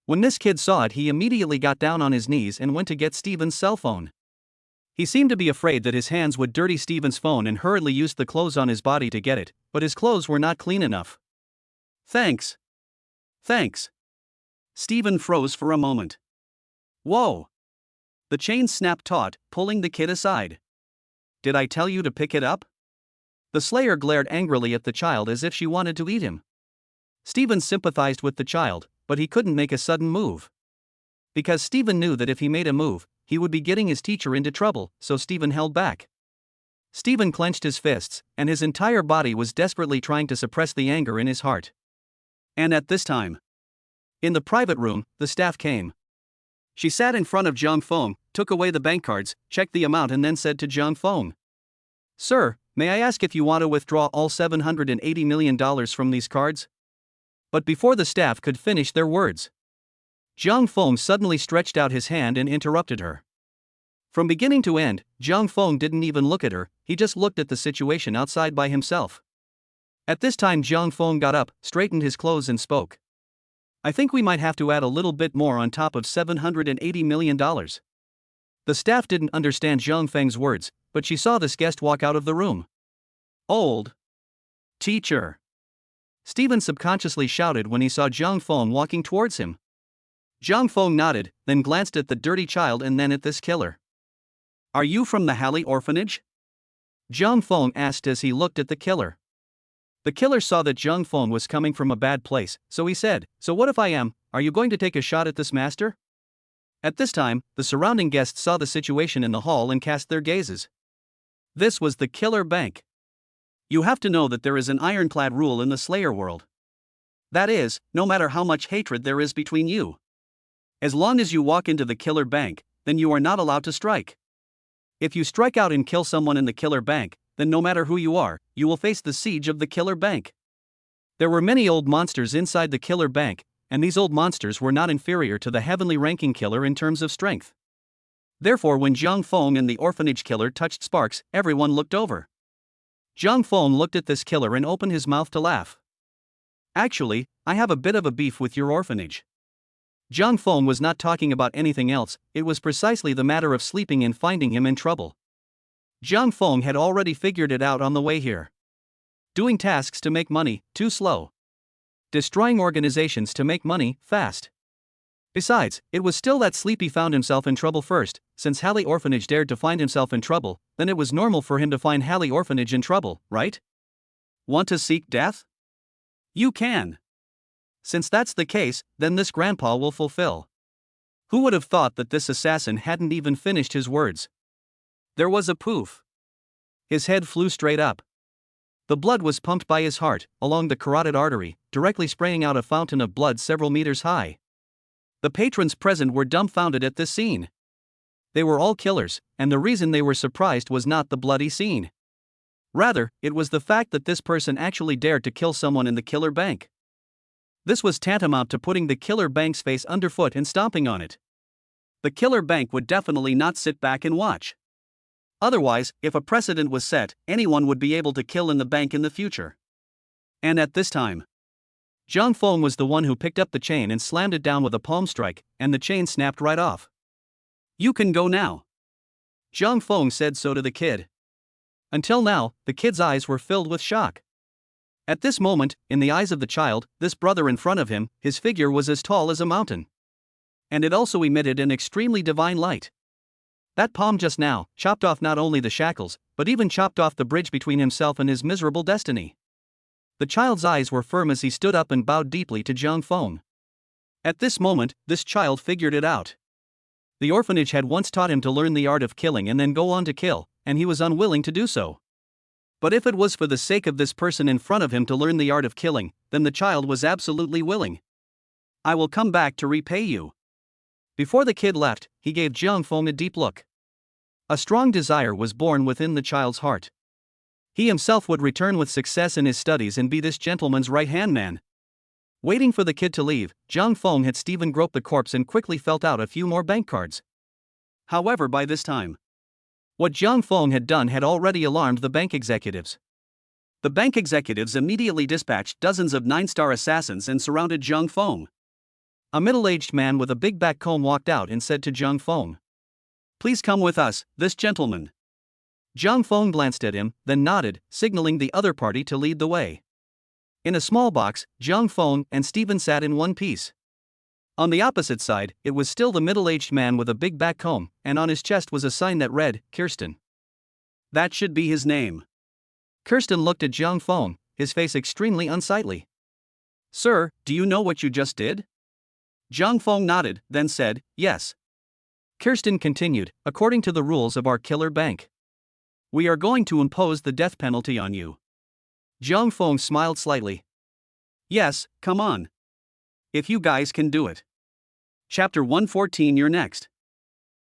When this kid saw it, he immediately got down on his knees and went to get Stephen's cell phone. He seemed to be afraid that his hands would dirty Stephen's phone and hurriedly used the clothes on his body to get it, but his clothes were not clean enough. Thanks. Thanks. Stephen froze for a moment. Whoa! The chain snapped taut, pulling the kid aside. Did I tell you to pick it up? The slayer glared angrily at the child as if she wanted to eat him. Stephen sympathized with the child, but he couldn't make a sudden move. Because Stephen knew that if he made a move, he would be getting his teacher into trouble, so Stephen held back. Stephen clenched his fists, and his entire body was desperately trying to suppress the anger in his heart. And at this time, in the private room, the staff came. She sat in front of Zhang Feng, took away the bank cards, checked the amount and then said to Zhang Feng, "Sir, may I ask if you want to withdraw all $780 million from these cards?" But before the staff could finish their words, Zhang Feng suddenly stretched out his hand and interrupted her. From beginning to end, Zhang Feng didn't even look at her, he just looked at the situation outside by himself. At this time Zhang Feng got up, straightened his clothes and spoke. "I think we might have to add a little bit more on top of $780 million. The staff didn't understand Zhang Feng's words, but she saw this guest walk out of the room. Old teacher! Stephen subconsciously shouted when he saw Zhang Feng walking towards him. Zhang Feng nodded, then glanced at the dirty child and then at this killer. "Are you from the Halley Orphanage?" Zhang Feng asked as he looked at the killer. The killer saw that Zhang Feng was coming from a bad place, so he said, "So what if I am? Are you going to take a shot at this master?" At this time, the surrounding guests saw the situation in the hall and cast their gazes. This was the killer bank. You have to know that there is an ironclad rule in the Slayer world. That is, no matter how much hatred there is between you, as long as you walk into the killer bank, then you are not allowed to strike. If you strike out and kill someone in the killer bank, then no matter who you are, you will face the siege of the killer bank. There were many old monsters inside the killer bank, and these old monsters were not inferior to the heavenly ranking killer in terms of strength. Therefore, when Zhang Feng and the orphanage killer touched sparks, everyone looked over. Zhang Feng looked at this killer and opened his mouth to laugh. "Actually, I have a bit of a beef with your orphanage." Zhang Feng was not talking about anything else, it was precisely the matter of sleeping and finding him in trouble. Zhang Feng had already figured it out on the way here. Doing tasks to make money, too slow. Destroying organizations to make money, fast. Besides, it was still that Sleepy found himself in trouble first. Since Halley Orphanage dared to find himself in trouble, then it was normal for him to find Halley Orphanage in trouble, right? Want to seek death? You can. Since that's the case, then this grandpa will fulfill. Who would have thought that this assassin hadn't even finished his words? There was a poof. His head flew straight up. The blood was pumped by his heart, along the carotid artery, directly spraying out a fountain of blood several meters high. The patrons present were dumbfounded at this scene. They were all killers, and the reason they were surprised was not the bloody scene. Rather, it was the fact that this person actually dared to kill someone in the killer bank. This was tantamount to putting the killer bank's face underfoot and stomping on it. The killer bank would definitely not sit back and watch. Otherwise, if a precedent was set, anyone would be able to kill in the bank in the future. And at this time, Zhang Feng was the one who picked up the chain and slammed it down with a palm strike, and the chain snapped right off. "You can go now." Zhang Feng said so to the kid. Until now, the kid's eyes were filled with shock. At this moment, in the eyes of the child, this brother in front of him, his figure was as tall as a mountain. And it also emitted an extremely divine light. That palm just now chopped off not only the shackles, but even chopped off the bridge between himself and his miserable destiny. The child's eyes were firm as he stood up and bowed deeply to Zhang Feng. At this moment, this child figured it out. The orphanage had once taught him to learn the art of killing and then go on to kill, and he was unwilling to do so. But if it was for the sake of this person in front of him to learn the art of killing, then the child was absolutely willing. "I will come back to repay you." Before the kid left, he gave Zhang Feng a deep look. A strong desire was born within the child's heart. He himself would return with success in his studies and be this gentleman's right-hand man. Waiting for the kid to leave, Zhang Feng had Stephen grope the corpse and quickly felt out a few more bank cards. However, by this time, what Zhang Feng had done had already alarmed the bank executives. The bank executives immediately dispatched dozens of 9-star assassins and surrounded Zhang Feng. A middle-aged man with a big back comb walked out and said to Zhang Feng, "Please come with us, this gentleman." Zhang Feng glanced at him, then nodded, signaling the other party to lead the way. In a small box, Zhang Feng and Stephen sat in one piece. On the opposite side, it was still the middle-aged man with a big back comb, and on his chest was a sign that read, "Kirsten." That should be his name. Kirsten looked at Zhang Feng, his face extremely unsightly. "Sir, do you know what you just did?" Zhang Feng nodded, then said, "Yes." Kirsten continued, "According to the rules of our killer bank, we are going to impose the death penalty on you." Zhang Feng smiled slightly. "Yes, come on. If you guys can do it." Chapter 114. You're next.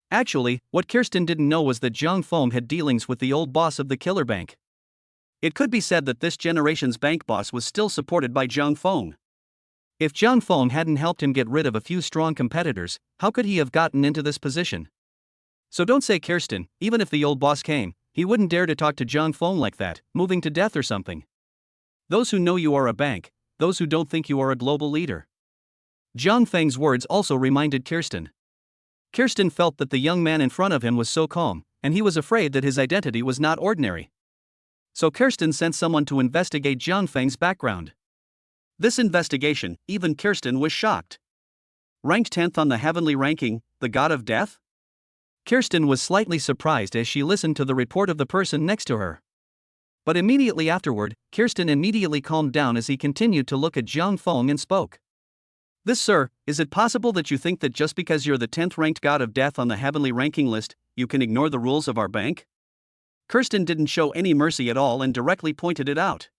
Actually, what Kirsten didn't know was that Zhang Feng had dealings with the old boss of the killer bank. It could be said that this generation's bank boss was still supported by Zhang Feng. If Zhang Feng hadn't helped him get rid of a few strong competitors, how could he have gotten into this position? So don't say Kirsten, even if the old boss came, he wouldn't dare to talk to Zhang Feng like that, moving to death or something. Those who know you are a bank, those who don't think you are a global leader. Zhang Feng's words also reminded Kirsten. Kirsten felt that the young man in front of him was so calm, and he was afraid that his identity was not ordinary. So Kirsten sent someone to investigate Zhang Feng's background. This investigation, even Kirsten was shocked. Ranked 10th on the heavenly ranking, the god of death? Kirsten was slightly surprised as she listened to the report of the person next to her. But immediately afterward, Kirsten immediately calmed down as he continued to look at Zhang Feng and spoke. "This, sir, is it possible that you think that just because you're the 10th ranked god of death on the heavenly ranking list, you can ignore the rules of our bank?" Kirsten didn't show any mercy at all and directly pointed it out.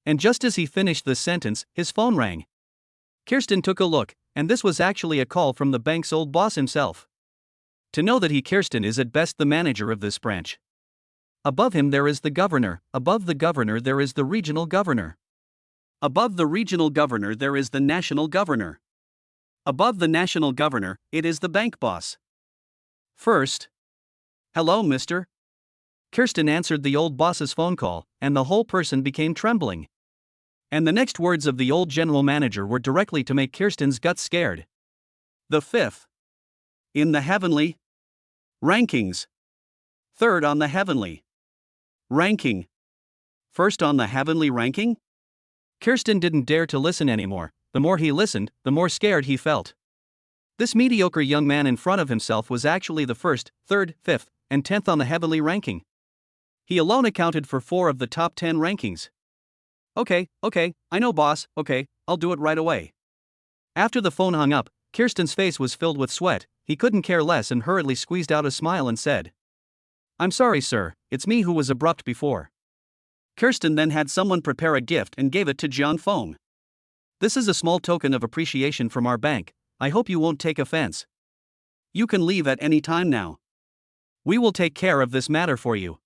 And just as he finished the sentence, his phone rang. Kirsten took a look, and this was actually a call from the bank's old boss himself. To know that Kirsten is at best the manager of this branch. Above him there is the governor, above the governor there is the regional governor. Above the regional governor there is the national governor. Above the national governor, it is the bank boss. First. "Hello, mister." Kirsten answered the old boss's phone call, and the whole person became trembling. And the next words of the old general manager were directly to make Kirsten's guts scared. "The 5th. In the heavenly rankings. 3rd on the heavenly ranking. 1st on the heavenly ranking?" Kirsten didn't dare to listen anymore. The more he listened, the more scared he felt. This mediocre young man in front of himself was actually the 1st, 3rd, 5th, and 10th on the heavenly ranking. He alone accounted for 4 of the top 10 rankings. Okay, I know boss, okay, I'll do it right away." After the phone hung up, Kirsten's face was filled with sweat. He couldn't care less and hurriedly squeezed out a smile and said, "I'm sorry, sir, it's me who was abrupt before." Kirsten then had someone prepare a gift and gave it to Zhang Feng. "This is a small token of appreciation from our bank. I hope you won't take offense. You can leave at any time now." We will take care of this matter for you.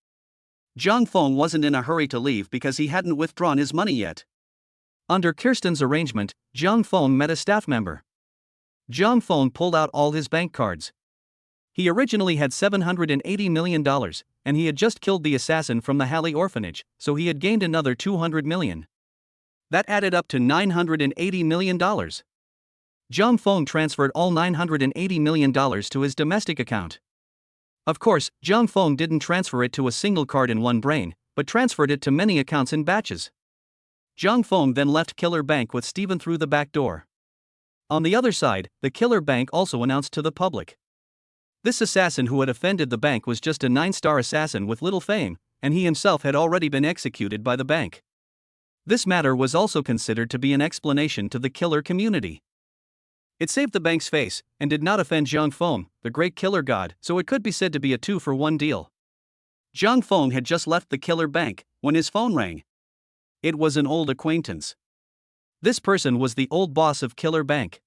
Zhang Feng wasn't in a hurry to leave because he hadn't withdrawn his money yet. Under Kirsten's arrangement, Zhang Feng met a staff member. Zhang Feng pulled out all his bank cards. He originally had $780 million, and he had just killed the assassin from the Halley orphanage, so he had gained another $200 million. That added up to $980 million. Zhang Feng transferred all $980 million to his domestic account. Of course, Zhang Feng didn't transfer it to a single card in one brain, but transferred it to many accounts in batches. Zhang Feng then left Killer Bank with Steven through the back door. On the other side, the Killer Bank also announced to the public. This assassin who had offended the bank was just a 9-star assassin with little fame, and he himself had already been executed by the bank. This matter was also considered to be an explanation to the killer community. It saved the bank's face, and did not offend Zhang Feng, the great killer god, so it could be said to be a 2-for-1 deal. Zhang Feng had just left the Killer Bank when his phone rang. It was an old acquaintance. This person was the old boss of Killer Bank.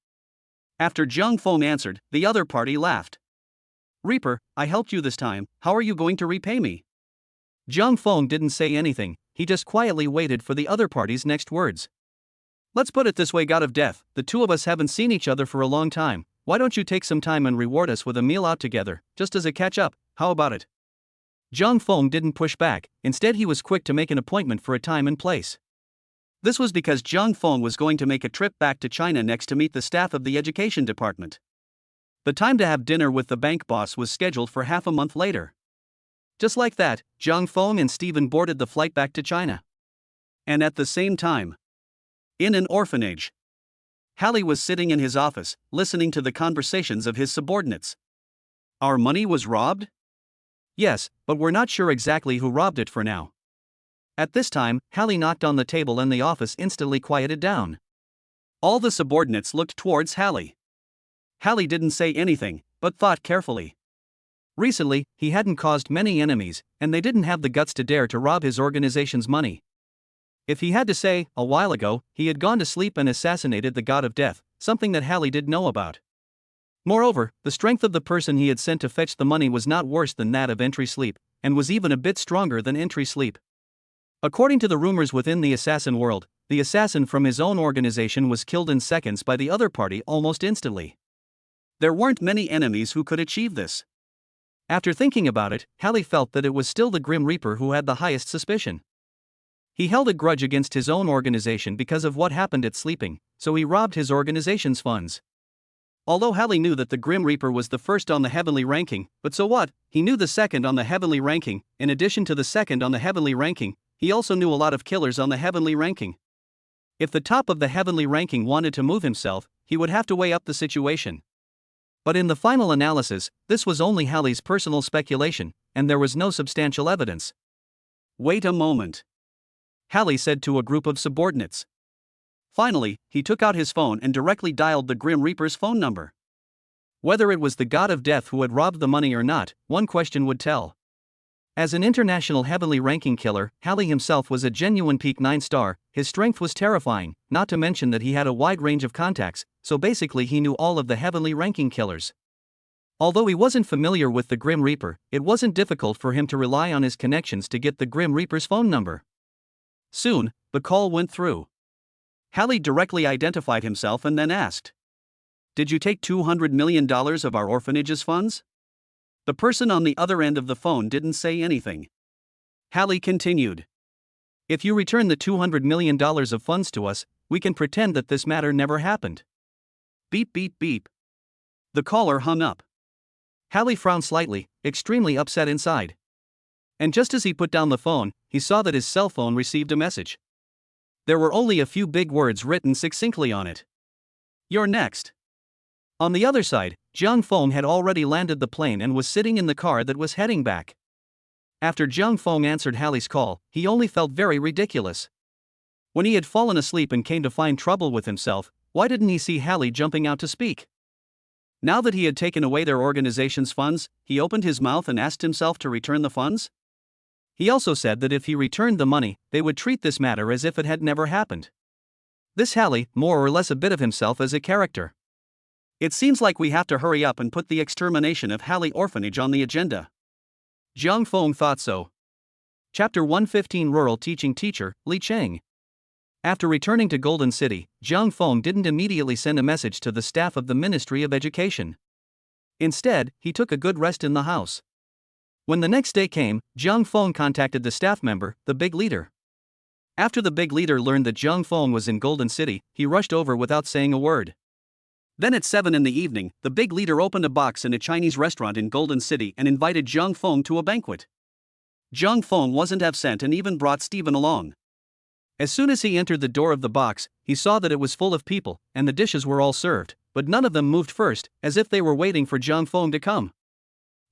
After Zhang Feng answered, the other party laughed. "Reaper, I helped you this time, how are you going to repay me?" Zhang Feng didn't say anything, he just quietly waited for the other party's next words. "Let's put it this way, God of Death, the two of us haven't seen each other for a long time, why don't you take some time and reward us with a meal out together, just as a catch-up, how about it?" Zhang Feng didn't push back, instead he was quick to make an appointment for a time and place. This was because Zhang Feng was going to make a trip back to China next to meet the staff of the education department. The time to have dinner with the bank boss was scheduled for half a month later. Just like that, Zhang Feng and Steven boarded the flight back to China. And at the same time, in an orphanage, Halley was sitting in his office, listening to the conversations of his subordinates. "Our money was robbed?" "Yes, but we're not sure exactly who robbed it for now." At this time, Halley knocked on the table and the office instantly quieted down. All the subordinates looked towards Halley. Halley didn't say anything, but thought carefully. Recently, he hadn't caused many enemies, and they didn't have the guts to dare to rob his organization's money. If he had to say, a while ago, he had gone to sleep and assassinated the God of Death, something that Halley did know about. Moreover, the strength of the person he had sent to fetch the money was not worse than that of Entry Sleep, and was even a bit stronger than Entry Sleep. According to the rumors within the assassin world, the assassin from his own organization was killed in seconds by the other party almost instantly. There weren't many enemies who could achieve this. After thinking about it, Halley felt that it was still the Grim Reaper who had the highest suspicion. He held a grudge against his own organization because of what happened at Sleeping, so he robbed his organization's funds. Although Halley knew that the Grim Reaper was the first on the heavenly ranking, but so what, he knew the second on the heavenly ranking. In addition to the second on the heavenly ranking, he also knew a lot of killers on the heavenly ranking. If the top of the heavenly ranking wanted to move himself, he would have to weigh up the situation. But in the final analysis, this was only Halley's personal speculation, and there was no substantial evidence. "Wait a moment," Halley said to a group of subordinates. Finally, he took out his phone and directly dialed the Grim Reaper's phone number. Whether it was the God of Death who had robbed the money or not, one question would tell. As an international heavenly ranking killer, Halley himself was a genuine peak 9-star, his strength was terrifying, not to mention that he had a wide range of contacts, so basically he knew all of the heavenly ranking killers. Although he wasn't familiar with the Grim Reaper, it wasn't difficult for him to rely on his connections to get the Grim Reaper's phone number. Soon, the call went through. Halley directly identified himself and then asked, "Did you take $200 million of our orphanage's funds?" The person on the other end of the phone didn't say anything. Halley continued, "If you return the $200 million of funds to us, we can pretend that this matter never happened." Beep beep beep. The caller hung up. Halley frowned slightly, extremely upset inside. And just as he put down the phone, he saw that his cell phone received a message. There were only a few big words written succinctly on it. "You're next." On the other side, Zhang Feng had already landed the plane and was sitting in the car that was heading back. After Zhang Feng answered Halley's call, he only felt very ridiculous. When he had fallen asleep and came to find trouble with himself, why didn't he see Halley jumping out to speak? Now that he had taken away their organization's funds, he opened his mouth and asked himself to return the funds? He also said that if he returned the money, they would treat this matter as if it had never happened. This Halley, more or less a bit of himself as a character. It seems like we have to hurry up and put the extermination of Halley Orphanage on the agenda. Jiang Feng thought so. Chapter 115 Rural Teaching Teacher, Li Cheng. After returning to Golden City, Jiang Feng didn't immediately send a message to the staff of the Ministry of Education. Instead, he took a good rest in the house. When the next day came, Jiang Feng contacted the staff member, the big leader. After the big leader learned that Jiang Feng was in Golden City, he rushed over without saying a word. Then at 7 in the evening, the big leader opened a box in a Chinese restaurant in Golden City and invited Jiang Feng to a banquet. Jiang Feng wasn't absent and even brought Stephen along. As soon as he entered the door of the box, he saw that it was full of people, and the dishes were all served, but none of them moved first, as if they were waiting for Jiang Feng to come.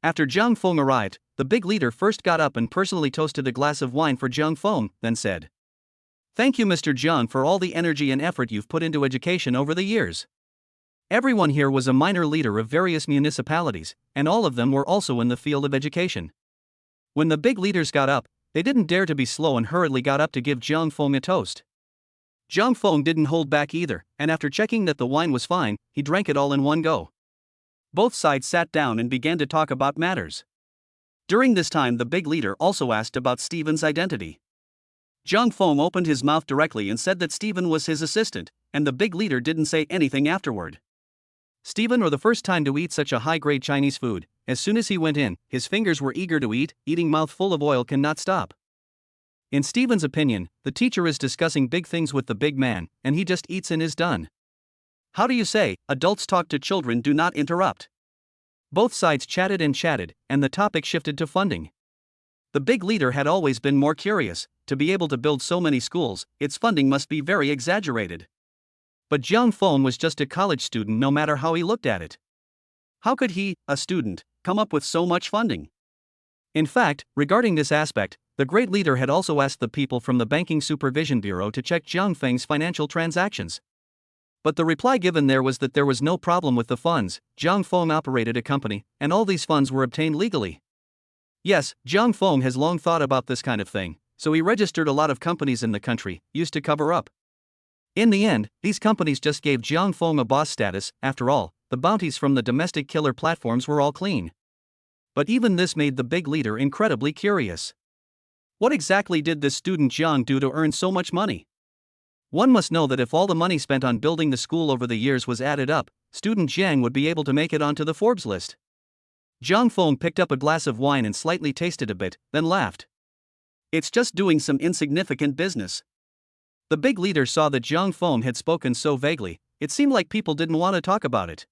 After Jiang Feng arrived, the big leader first got up and personally toasted a glass of wine for Jiang Feng, then said, "Thank you, Mr. Jiang, for all the energy and effort you've put into education over the years." Everyone here was a minor leader of various municipalities, and all of them were also in the field of education. When the big leaders got up, they didn't dare to be slow and hurriedly got up to give Jiang Feng a toast. Jiang Feng didn't hold back either, and after checking that the wine was fine, he drank it all in one go. Both sides sat down and began to talk about matters. During this time, the big leader also asked about Stephen's identity. Jiang Feng opened his mouth directly and said that Stephen was his assistant, and the big leader didn't say anything afterward. Stephen, for the first time to eat such a high-grade Chinese food, as soon as he went in, his fingers were eager to eat, eating mouth full of oil cannot stop. In Stephen's opinion, the teacher is discussing big things with the big man, and he just eats and is done. How do you say, adults talk to children, do not interrupt? Both sides chatted, and the topic shifted to funding. The big leader had always been more curious. To be able to build so many schools, its funding must be very exaggerated. But Jiang Feng was just a college student no matter how he looked at it. How could he, a student, come up with so much funding? In fact, regarding this aspect, the great leader had also asked the people from the Banking Supervision Bureau to check Jiang Feng's financial transactions. But the reply given there was that there was no problem with the funds. Jiang Feng operated a company, and all these funds were obtained legally. Yes, Jiang Feng has long thought about this kind of thing, so he registered a lot of companies in the country, used to cover up. In the end, these companies just gave Jiang Feng a boss status. After all, the bounties from the domestic killer platforms were all clean. But even this made the big leader incredibly curious. What exactly did this student Jiang do to earn so much money? One must know that if all the money spent on building the school over the years was added up, student Jiang would be able to make it onto the Forbes list. Jiang Feng picked up a glass of wine and slightly tasted a bit, then laughed. It's just doing some insignificant business. The big leader saw that Jiang Feng had spoken so vaguely, it seemed like people didn't want to talk about it.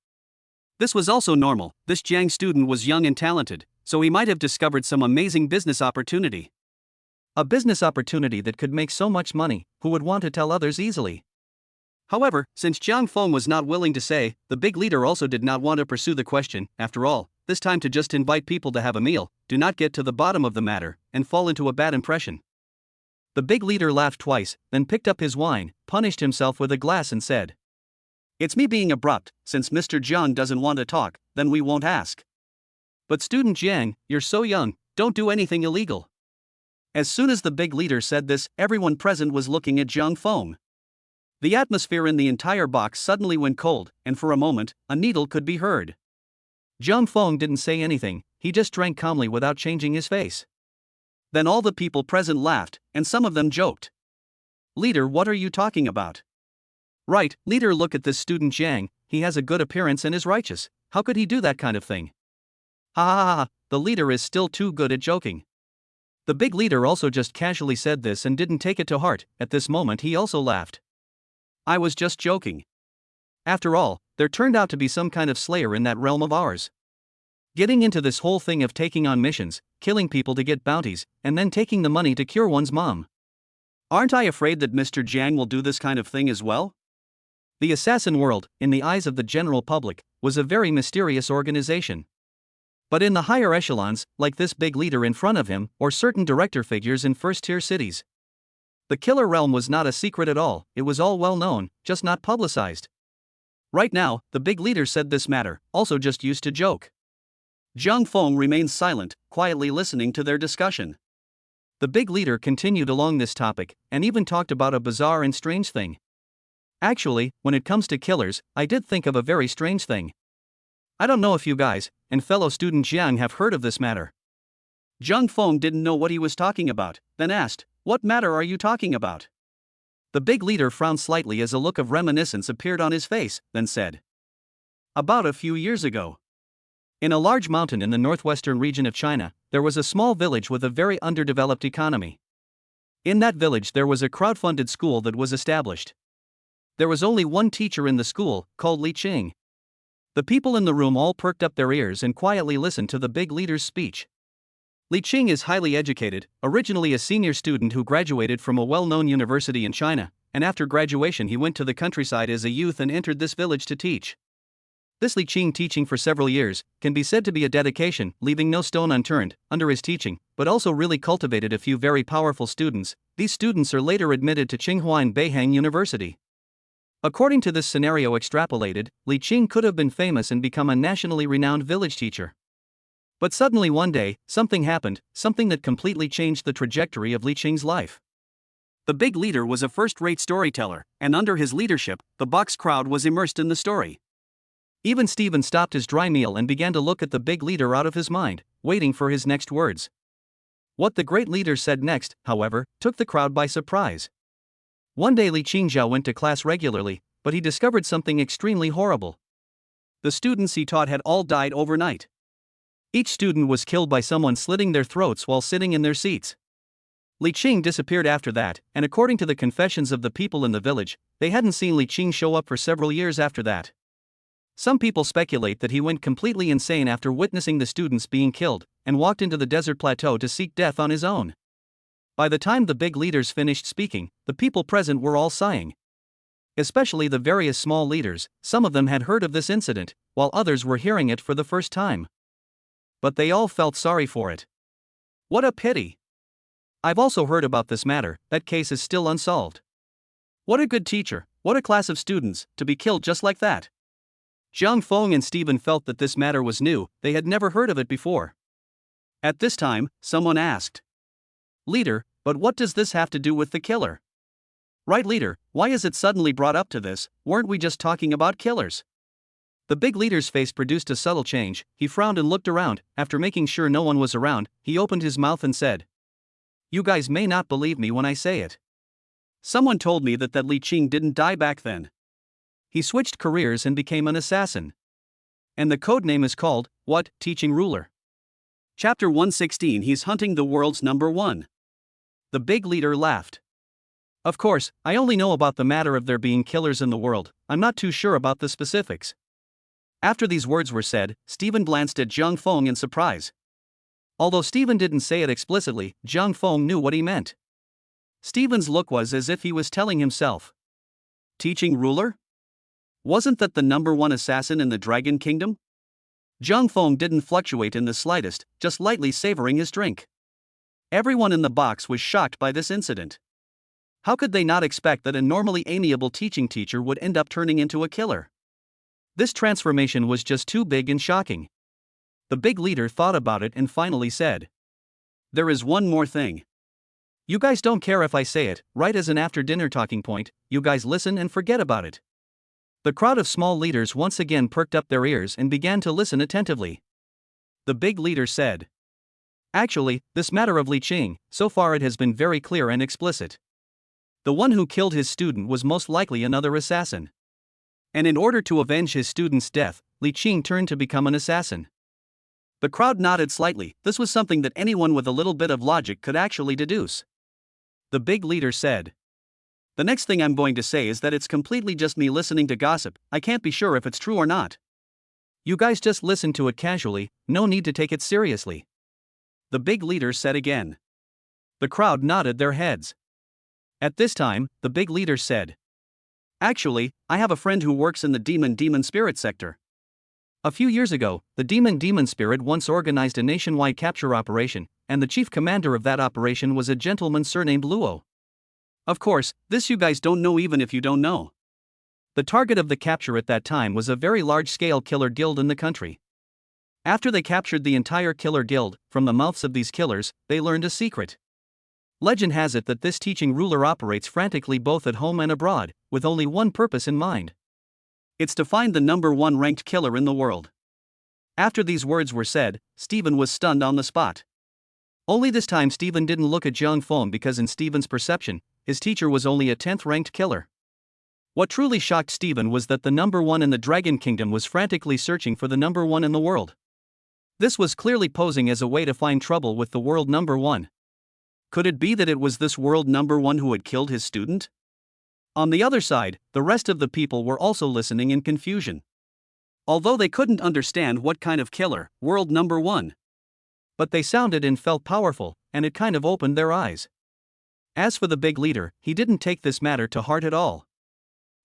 This was also normal. This Jiang student was young and talented, so he might have discovered some amazing business opportunity. A business opportunity that could make so much money, who would want to tell others easily? However, since Jiang Feng was not willing to say, the big leader also did not want to pursue the question. After all, this time to just invite people to have a meal, do not get to the bottom of the matter, and fall into a bad impression. The big leader laughed twice, then picked up his wine, punished himself with a glass and said, "It's me being abrupt. Since Mr. Jiang doesn't want to talk, then we won't ask. But student Jiang, you're so young, don't do anything illegal." As soon as the big leader said this, everyone present was looking at Jiang Feng. The atmosphere in the entire box suddenly went cold, and for a moment, a needle could be heard. Jiang Feng didn't say anything, he just drank calmly without changing his face. Then all the people present laughed, and some of them joked. "Leader, what are you talking about?" "Right, leader, look at this student Jiang, he has a good appearance and is righteous. How could he do that kind of thing?" Ha ha ha ha, the leader is still too good at joking. The big leader also just casually said this and didn't take it to heart. At this moment he also laughed. "I was just joking. After all, there turned out to be some kind of slayer in that realm of ours. Getting into this whole thing of taking on missions, killing people to get bounties, and then taking the money to cure one's mom. Aren't I afraid that Mr. Jiang will do this kind of thing as well?" The assassin world, in the eyes of the general public, was a very mysterious organization. But in the higher echelons, like this big leader in front of him, or certain director figures in first-tier cities, the killer realm was not a secret at all. It was all well known, just not publicized. Right now, the big leader said this matter, also just used to joke. Jiang Feng remained silent, quietly listening to their discussion. The big leader continued along this topic, and even talked about a bizarre and strange thing. "Actually, when it comes to killers, I did think of a very strange thing. I don't know if you guys, and fellow student Jiang, have heard of this matter. Zhang Feng didn't know what he was talking about, then asked, "What matter are you talking about?" The big leader frowned slightly as a look of reminiscence appeared on his face, then said, "About a few years ago. In a large mountain in the northwestern region of China, there was a small village with a very underdeveloped economy. In that village there was a crowd-funded school that was established. There was only one teacher in the school, called Li Qing. The people in the room all perked up their ears and quietly listened to the big leader's speech. Li Qing is highly educated, originally a senior student who graduated from a well-known university in China, and after graduation he went to the countryside as a youth and entered this village to teach. This Li Qing teaching for several years can be said to be a dedication, leaving no stone unturned under his teaching, but also really cultivated a few very powerful students. These students are later admitted to Tsinghua and Beihang University. According to this scenario extrapolated, Li Qing could have been famous and become a nationally renowned village teacher. But suddenly one day, something happened, something that completely changed the trajectory of Li Qing's life. The big leader was a first-rate storyteller, and under his leadership, the box crowd was immersed in the story. Even Stephen stopped his dry meal and began to look at the big leader out of his mind, waiting for his next words. What the great leader said next, however, took the crowd by surprise. One day Li Qingzhao went to class regularly, but he discovered something extremely horrible. The students he taught had all died overnight. Each student was killed by someone slitting their throats while sitting in their seats. Li Qing disappeared after that, and according to the confessions of the people in the village, they hadn't seen Li Qing show up for several years after that. Some people speculate that he went completely insane after witnessing the students being killed, and walked into the desert plateau to seek death on his own. By the time the big leaders finished speaking, the people present were all sighing. Especially the various small leaders, some of them had heard of this incident, while others were hearing it for the first time. But they all felt sorry for it. What a pity! I've also heard about this matter, that case is still unsolved. What a good teacher, what a class of students, to be killed just like that. Zhang Feng and Stephen felt that this matter was new, they had never heard of it before. At this time, someone asked, "Leader, but what does this have to do with the killer?" "Right, leader, why is it suddenly brought up to this? Weren't we just talking about killers?" The big leader's face produced a subtle change. He frowned and looked around. After making sure no one was around, he opened his mouth and said, "You guys may not believe me when I say it. Someone told me that Li Qing didn't die back then. He switched careers and became an assassin. And the code name is called, what, Teaching Ruler. Chapter 116 He's hunting the world's number one." The big leader laughed. "Of course, I only know about the matter of there being killers in the world, I'm not too sure about the specifics." After these words were said, Stephen glanced at Zhang Feng in surprise. Although Stephen didn't say it explicitly, Zhang Feng knew what he meant. Stephen's look was as if he was telling himself, "Teaching ruler? Wasn't that the number one assassin in the Dragon Kingdom?" Zhang Feng didn't fluctuate in the slightest, just lightly savoring his drink. Everyone in the box was shocked by this incident. How could they not expect that a normally amiable teaching teacher would end up turning into a killer? This transformation was just too big and shocking. The big leader thought about it and finally said, "There is one more thing. You guys don't care if I say it, right? As an after-dinner talking point, you guys listen and forget about it." The crowd of small leaders once again perked up their ears and began to listen attentively. The big leader said, "Actually, this matter of Li Qing, so far it has been very clear and explicit. The one who killed his student was most likely another assassin. And in order to avenge his student's death, Li Qing turned to become an assassin." The crowd nodded slightly. This was something that anyone with a little bit of logic could actually deduce. The big leader said, "The next thing I'm going to say is that it's completely just me listening to gossip. I can't be sure if it's true or not. You guys just listen to it casually, no need to take it seriously." The big leader said again. The crowd nodded their heads. At this time, the big leader said, "Actually, I have a friend who works in the demon spirit sector. A few years ago, the demon spirit once organized a nationwide capture operation, and the chief commander of that operation was a gentleman surnamed Luo. Of course, this you guys don't know even if you don't know. The target of the capture at that time was a very large-scale killer guild in the country. After they captured the entire killer guild, from the mouths of these killers, they learned a secret. Legend has it that this teaching ruler operates frantically both at home and abroad, with only one purpose in mind. It's to find the number one ranked killer in the world." After these words were said, Stephen was stunned on the spot. Only this time Steven didn't look at Jiang Feng because in Steven's perception, his teacher was only a 10th ranked killer. What truly shocked Steven was that the number one in the Dragon Kingdom was frantically searching for the number one in the world. This was clearly posing as a way to find trouble with the world number one. Could it be that it was this world number one who had killed his student? On the other side, the rest of the people were also listening in confusion. Although they couldn't understand what kind of killer, world number one. But they sounded and felt powerful, and it kind of opened their eyes. As for the big leader, he didn't take this matter to heart at all.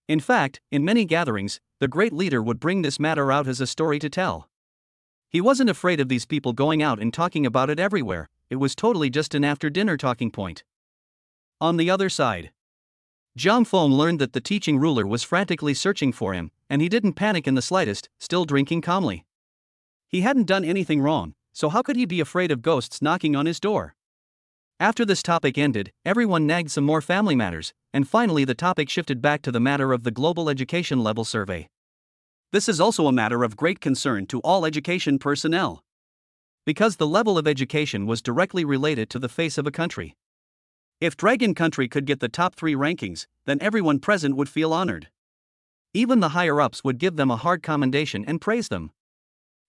In fact, in many gatherings, the great leader would bring this matter out as a story to tell. He wasn't afraid of these people going out and talking about it everywhere, it was totally just an after-dinner talking point. On the other side, Jiang Feng learned that the teaching ruler was frantically searching for him, and he didn't panic in the slightest, still drinking calmly. He hadn't done anything wrong, so how could he be afraid of ghosts knocking on his door? After this topic ended, everyone nagged some more family matters, and finally the topic shifted back to the matter of the Global Education Level Survey. This is also a matter of great concern to all education personnel. Because the level of education was directly related to the face of a country. If Dragon Country could get the top 3 rankings, then everyone present would feel honored. Even the higher-ups would give them a hard commendation and praise them.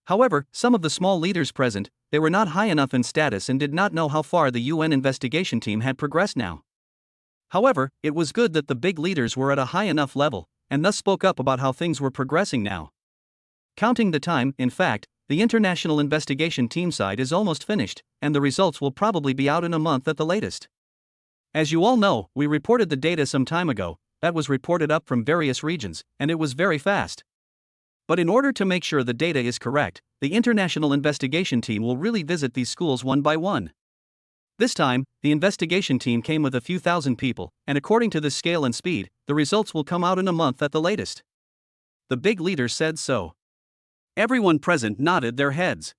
However, some of the small leaders present, they were not high enough in status and did not know how far the UN investigation team had progressed now. However, it was good that the big leaders were at a high enough level, and thus spoke up about how things were progressing now. Counting the time, in fact, the international investigation team side is almost finished, and the results will probably be out in a month at the latest. As you all know, we reported the data some time ago, that was reported up from various regions, and it was very fast. But in order to make sure the data is correct, the international investigation team will really visit these schools one by one. This time, the investigation team came with a few thousand people, and according to this scale and speed, the results will come out in a month at the latest. The big leader said so. Everyone present nodded their heads.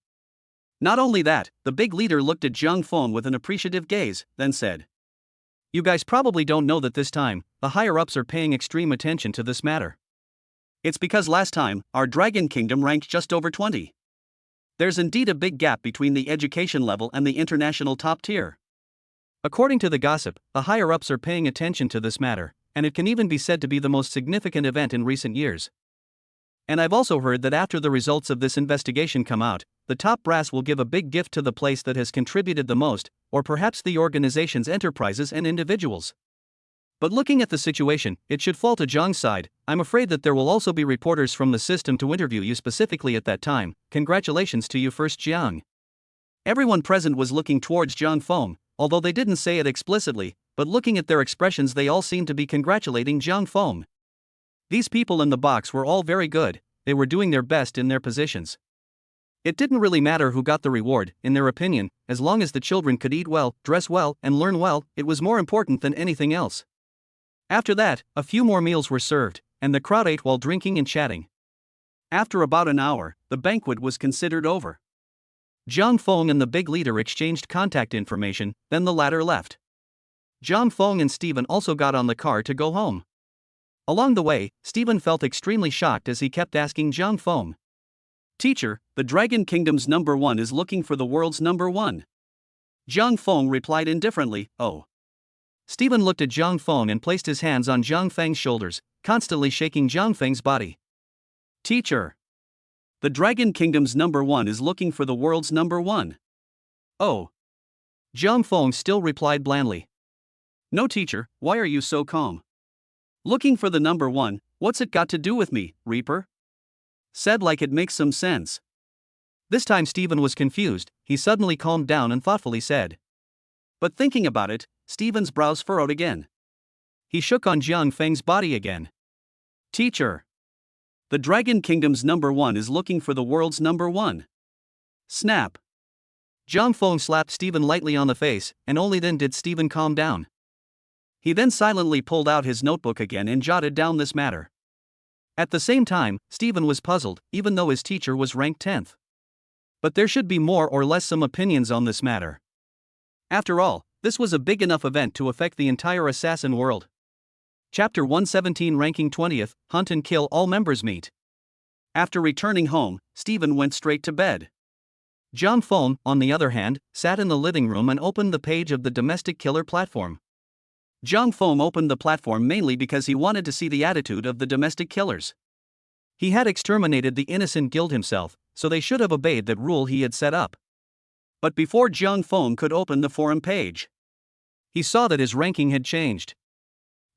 Not only that, the big leader looked at Jiang Feng with an appreciative gaze, then said, "You guys probably don't know that this time, the higher-ups are paying extreme attention to this matter. It's because last time, our Dragon Kingdom ranked just over 20. There's indeed a big gap between the education level and the international top tier. According to the gossip, the higher-ups are paying attention to this matter, and it can even be said to be the most significant event in recent years. And I've also heard that after the results of this investigation come out, the top brass will give a big gift to the place that has contributed the most, or perhaps the organization's enterprises and individuals. But looking at the situation, it should fall to Jiang's side. I'm afraid that there will also be reporters from the system to interview you specifically at that time. Congratulations to you first, Jiang." Everyone present was looking towards Jiang Feng, although they didn't say it explicitly, but looking at their expressions they all seemed to be congratulating Jiang Feng. These people in the box were all very good, they were doing their best in their positions. It didn't really matter who got the reward, in their opinion, as long as the children could eat well, dress well, and learn well, it was more important than anything else. After that, a few more meals were served, and the crowd ate while drinking and chatting. After about an hour, the banquet was considered over. Jiang Feng and the big leader exchanged contact information, then the latter left. Jiang Feng and Steven also got on the car to go home. Along the way, Steven felt extremely shocked as he kept asking Jiang Feng, "Teacher, the Dragon Kingdom's number one is looking for the world's number one." Jiang Feng replied indifferently, "Oh." Steven looked at Jiang Feng and placed his hands on Jiang Feng's shoulders, constantly shaking Jiang Feng's body. "Teacher, the Dragon Kingdom's number one is looking for the world's number one." "Oh." Jiang Feng still replied blandly. "No, teacher, why are you so calm? Looking for the number one, what's it got to do with me, Reaper?" Said like it makes some sense. This time Steven was confused, he suddenly calmed down and thoughtfully said. But thinking about it, Steven's brows furrowed again. He shook on Jiang Feng's body again. "Teacher, the Dragon Kingdom's number one is looking for the world's number one." Snap. Jiang Feng slapped Steven lightly on the face, and only then did Steven calm down. He then silently pulled out his notebook again and jotted down this matter. At the same time, Steven was puzzled, even though his teacher was ranked 10th. But there should be more or less some opinions on this matter. After all, this was a big enough event to affect the entire assassin world. Chapter 117 Ranking 20th, Hunt and Kill All Members Meet. After returning home, Steven went straight to bed. Zhang Feng, on the other hand, sat in the living room and opened the page of the domestic killer platform. Zhang Feng opened the platform mainly because he wanted to see the attitude of the domestic killers. He had exterminated the innocent guild himself, so they should have obeyed that rule he had set up. But before Zhang Feng could open the forum page, he saw that his ranking had changed.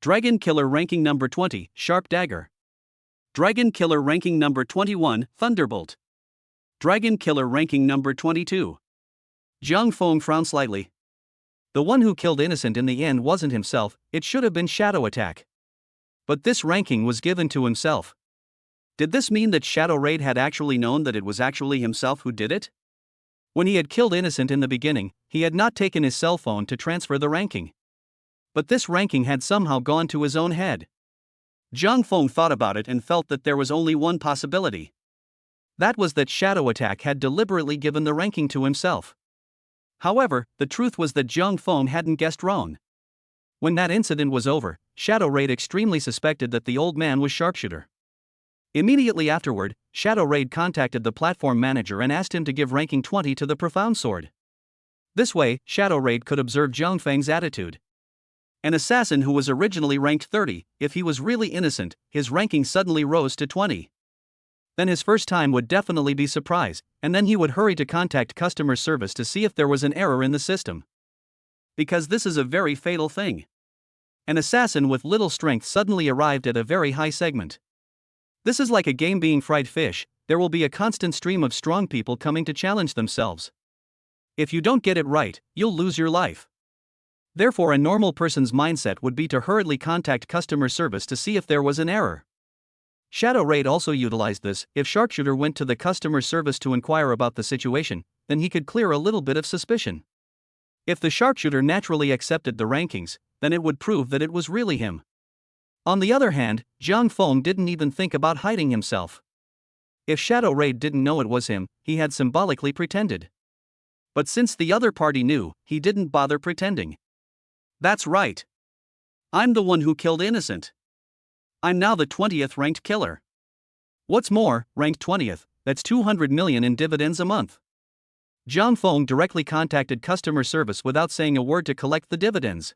Dragon Killer ranking number 20, Sharp Dagger. Dragon Killer ranking number 21, Thunderbolt. Dragon Killer ranking number 22. Zhang Feng frowned slightly. The one who killed innocent in the end wasn't himself, it should have been Shadow Attack. But this ranking was given to himself. Did this mean that Shadow Raid had actually known that it was actually himself who did it? When he had killed innocent in the beginning, he had not taken his cell phone to transfer the ranking. But this ranking had somehow gone to his own head. Zhang Feng thought about it and felt that there was only one possibility. That was that Shadow Attack had deliberately given the ranking to himself. However, the truth was that Zhang Feng hadn't guessed wrong. When that incident was over, Shadow Raid extremely suspected that the old man was Sharpshooter. Immediately afterward, Shadow Raid contacted the platform manager and asked him to give ranking 20 to the Profound Sword. This way, Shadow Raid could observe Zhang Feng's attitude. An assassin who was originally ranked 30, if he was really innocent, his ranking suddenly rose to 20. Then his first time would definitely be surprise, and then he would hurry to contact customer service to see if there was an error in the system. Because this is a very fatal thing. An assassin with little strength suddenly arrived at a very high segment. This is like a game being fried fish, there will be a constant stream of strong people coming to challenge themselves. If you don't get it right, you'll lose your life. Therefore, a normal person's mindset would be to hurriedly contact customer service to see if there was an error. Shadow Raid also utilized this. If Sharpshooter went to the customer service to inquire about the situation, then he could clear a little bit of suspicion. If the Sharpshooter naturally accepted the rankings, then it would prove that it was really him. On the other hand, Zhang Feng didn't even think about hiding himself. If Shadow Raid didn't know it was him, he had symbolically pretended. But since the other party knew, he didn't bother pretending. That's right. I'm the one who killed innocent. I'm now the 20th ranked killer. What's more, ranked 20th, that's 200 million in dividends a month. Zhang Feng directly contacted customer service without saying a word to collect the dividends.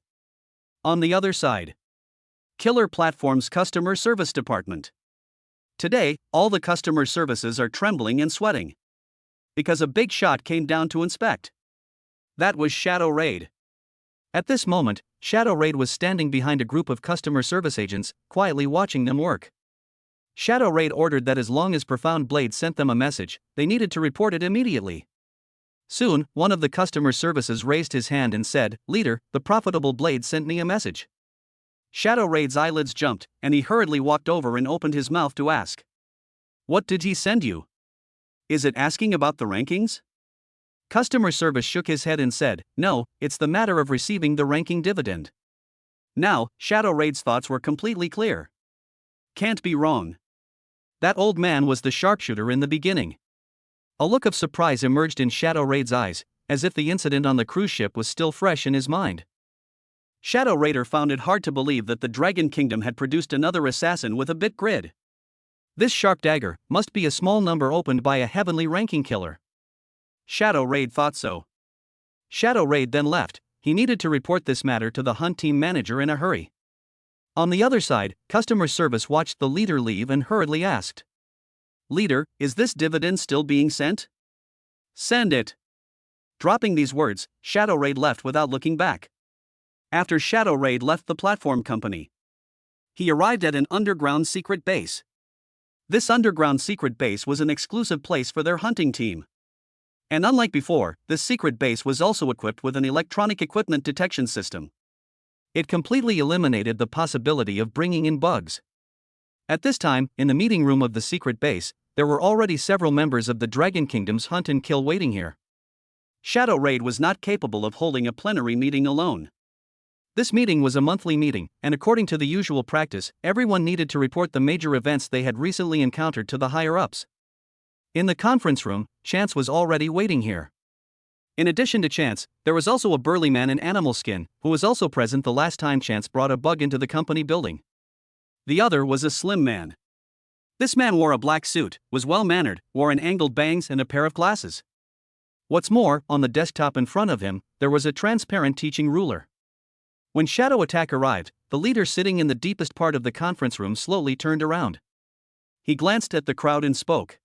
On the other side, Killer Platform's customer service department. Today, all the customer services are trembling and sweating. Because a big shot came down to inspect. That was Shadow Raid. At this moment, Shadow Raid was standing behind a group of customer service agents, quietly watching them work. Shadow Raid ordered that as long as Profound Blade sent them a message, they needed to report it immediately. Soon, one of the customer services raised his hand and said, "Leader, the Profitable Blade sent me a message." Shadow Raid's eyelids jumped, and he hurriedly walked over and opened his mouth to ask. "What did he send you? Is it asking about the rankings?" Customer service shook his head and said, "No, it's the matter of receiving the ranking dividend." Now, Shadow Raid's thoughts were completely clear. Can't be wrong. That old man was the Sharpshooter in the beginning. A look of surprise emerged in Shadow Raid's eyes, as if the incident on the cruise ship was still fresh in his mind. Shadow Raider found it hard to believe that the Dragon Kingdom had produced another assassin with a bit grid. This sharp dagger must be a small number opened by a heavenly ranking killer. Shadow Raid thought so. Shadow Raid then left. He needed to report this matter to the hunt team manager in a hurry. On the other side, customer service watched the leader leave and hurriedly asked, "Leader, is this dividend still being sent?" "Send it." Dropping these words, Shadow Raid left without looking back. After Shadow Raid left the platform company, he arrived at an underground secret base. This underground secret base was an exclusive place for their hunting team. And unlike before, this secret base was also equipped with an electronic equipment detection system. It completely eliminated the possibility of bringing in bugs. At this time, in the meeting room of the secret base, there were already several members of the Dragon Kingdom's hunt and kill waiting here. Shadow Raid was not capable of holding a plenary meeting alone. This meeting was a monthly meeting, and according to the usual practice, everyone needed to report the major events they had recently encountered to the higher-ups. In the conference room, Chance was already waiting here. In addition to Chance, there was also a burly man in animal skin, who was also present the last time Chance brought a bug into the company building. The other was a slim man. This man wore a black suit, was well-mannered, wore an angled bangs and a pair of glasses. What's more, on the desktop in front of him, there was a transparent teaching ruler. When Shadow Attack arrived, the leader sitting in the deepest part of the conference room slowly turned around. He glanced at the crowd and spoke.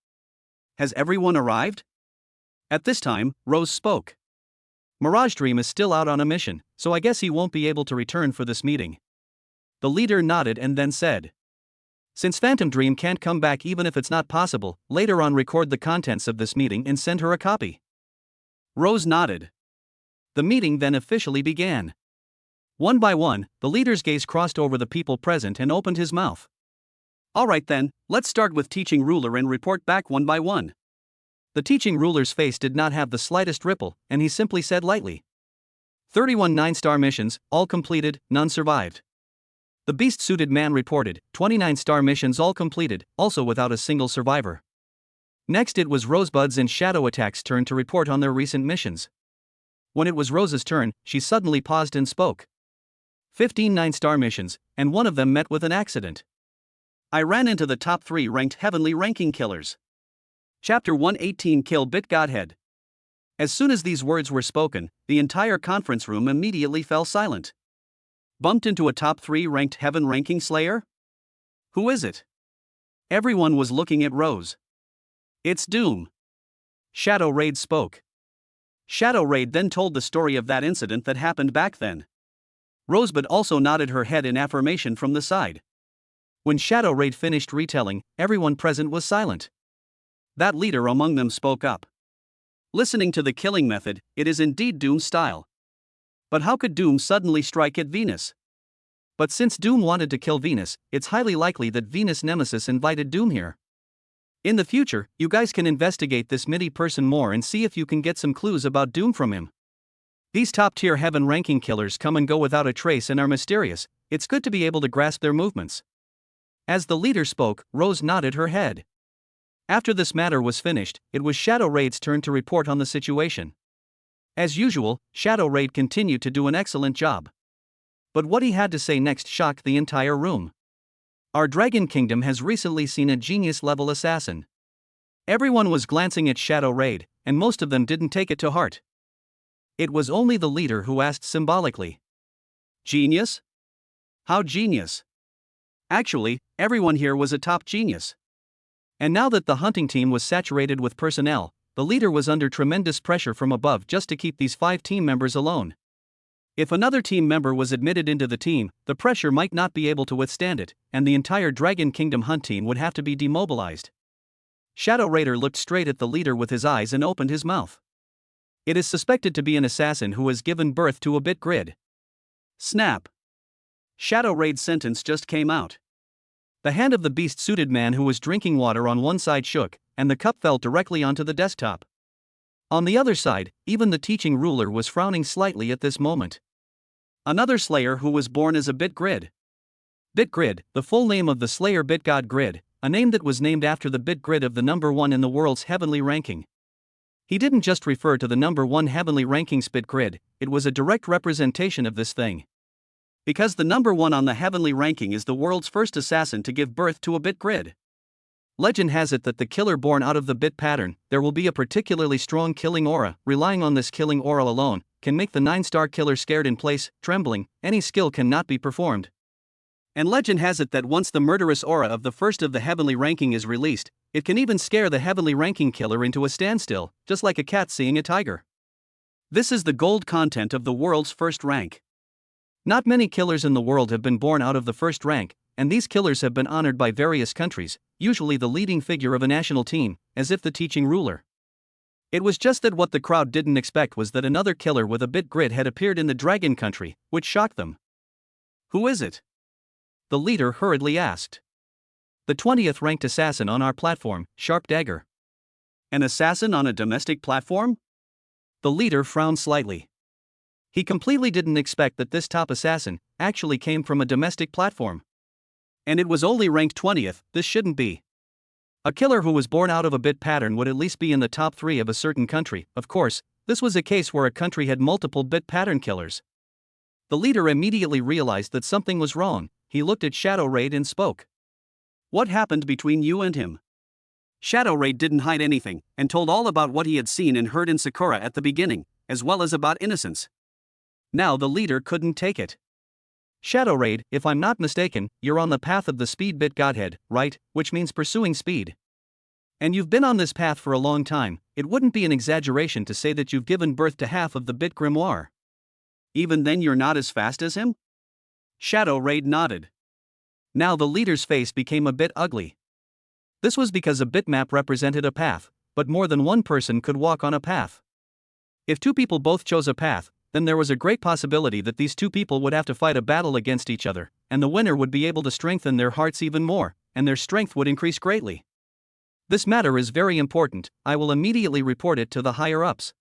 Has everyone arrived? At this time, Rose spoke. Mirage Dream is still out on a mission, so I guess he won't be able to return for this meeting. The leader nodded and then said. Since Phantom Dream can't come back even if it's not possible, later on record the contents of this meeting and send her a copy. Rose nodded. The meeting then officially began. One by one, the leader's gaze crossed over the people present and opened his mouth. Alright then, let's start with Teaching Ruler and report back one by one. The Teaching Ruler's face did not have the slightest ripple, and he simply said lightly. 31 9-star missions, all completed, none survived. The beast-suited man reported, 29-star missions all completed, also without a single survivor. Next it was Rosebud's and Shadow Attack's turn to report on their recent missions. When it was Rose's turn, she suddenly paused and spoke. 15 9-star missions, and one of them met with an accident. I ran into the top 3 ranked heavenly ranking killers. Chapter 118 Kill Bit Godhead. As soon as these words were spoken, the entire conference room immediately fell silent. Bumped into a top 3 ranked heaven ranking slayer? Who is it? Everyone was looking at Rose. It's Doom. Shadow Raid spoke. Shadow Raid then told the story of that incident that happened back then. Rosebud also nodded her head in affirmation from the side. When Shadow Raid finished retelling, everyone present was silent. That leader among them spoke up. Listening to the killing method, it is indeed Doom's style. But how could Doom suddenly strike at Venus? But since Doom wanted to kill Venus, it's highly likely that Venus' nemesis invited Doom here. In the future, you guys can investigate this MIDI person more and see if you can get some clues about Doom from him. These top-tier heaven-ranking killers come and go without a trace and are mysterious. It's good to be able to grasp their movements. As the leader spoke, Rose nodded her head. After this matter was finished, it was Shadow Raid's turn to report on the situation. As usual, Shadow Raid continued to do an excellent job. But what he had to say next shocked the entire room. Our Dragon Kingdom has recently seen a genius-level assassin. Everyone was glancing at Shadow Raid, and most of them didn't take it to heart. It was only the leader who asked symbolically. Genius? How genius? Actually, everyone here was a top genius. And now that the hunting team was saturated with personnel, the leader was under tremendous pressure from above just to keep these 5 team members alone. If another team member was admitted into the team, the pressure might not be able to withstand it, and the entire Dragon Kingdom hunt team would have to be demobilized. Shadow Raider looked straight at the leader with his eyes and opened his mouth. It is suspected to be an assassin who has given birth to a bit grid. Snap. Shadow Raid's sentence just came out. The hand of the beast-suited man who was drinking water on one side shook, and the cup fell directly onto the desktop. On the other side, even the teaching ruler was frowning slightly at this moment. Another slayer who was born as a bit grid. Bit grid, the full name of the slayer bit god grid, a name that was named after the bit grid of the number 1 in the world's heavenly ranking. He didn't just refer to the number 1 heavenly ranking's bit grid, it was a direct representation of this thing. Because the number 1 on the heavenly ranking is the world's first assassin to give birth to a bit grid. Legend has it that the killer born out of the bit pattern, there will be a particularly strong killing aura. Relying on this killing aura alone can make the 9-star killer scared in place, trembling. Any skill cannot be performed. And legend has it that once the murderous aura of the first of the heavenly ranking is released, it can even scare the heavenly ranking killer into a standstill, just like a cat seeing a tiger. This is the gold content of the world's first rank. Not many killers in the world have been born out of the first rank, and these killers have been honored by various countries, usually the leading figure of a national team, as if the teaching ruler. It was just that what the crowd didn't expect was that another killer with a bit grid had appeared in the Dragon Country, which shocked them. Who is it? The leader hurriedly asked. The 20th ranked assassin on our platform, Sharp Dagger. An assassin on a domestic platform? The leader frowned slightly. He completely didn't expect that this top assassin actually came from a domestic platform. And it was only ranked 20th, this shouldn't be. A killer who was born out of a bit pattern would at least be in the top 3 of a certain country. Of course, this was a case where a country had multiple bit pattern killers. The leader immediately realized that something was wrong. He looked at Shadow Raid and spoke. What happened between you and him? Shadow Raid didn't hide anything, and told all about what he had seen and heard in Sakura at the beginning, as well as about innocence. Now the leader couldn't take it. Shadow Raid, if I'm not mistaken, you're on the path of the speed bit godhead, right? Which means pursuing speed. And you've been on this path for a long time. It wouldn't be an exaggeration to say that you've given birth to half of the bit grimoire. Even then you're not as fast as him? Shadow Raid nodded. Now the leader's face became a bit ugly. This was because a bitmap represented a path, but more than one person could walk on a path. If two people both chose a path, then there was a great possibility that these two people would have to fight a battle against each other, and the winner would be able to strengthen their hearts even more, and their strength would increase greatly. This matter is very important. I will immediately report it to the higher-ups.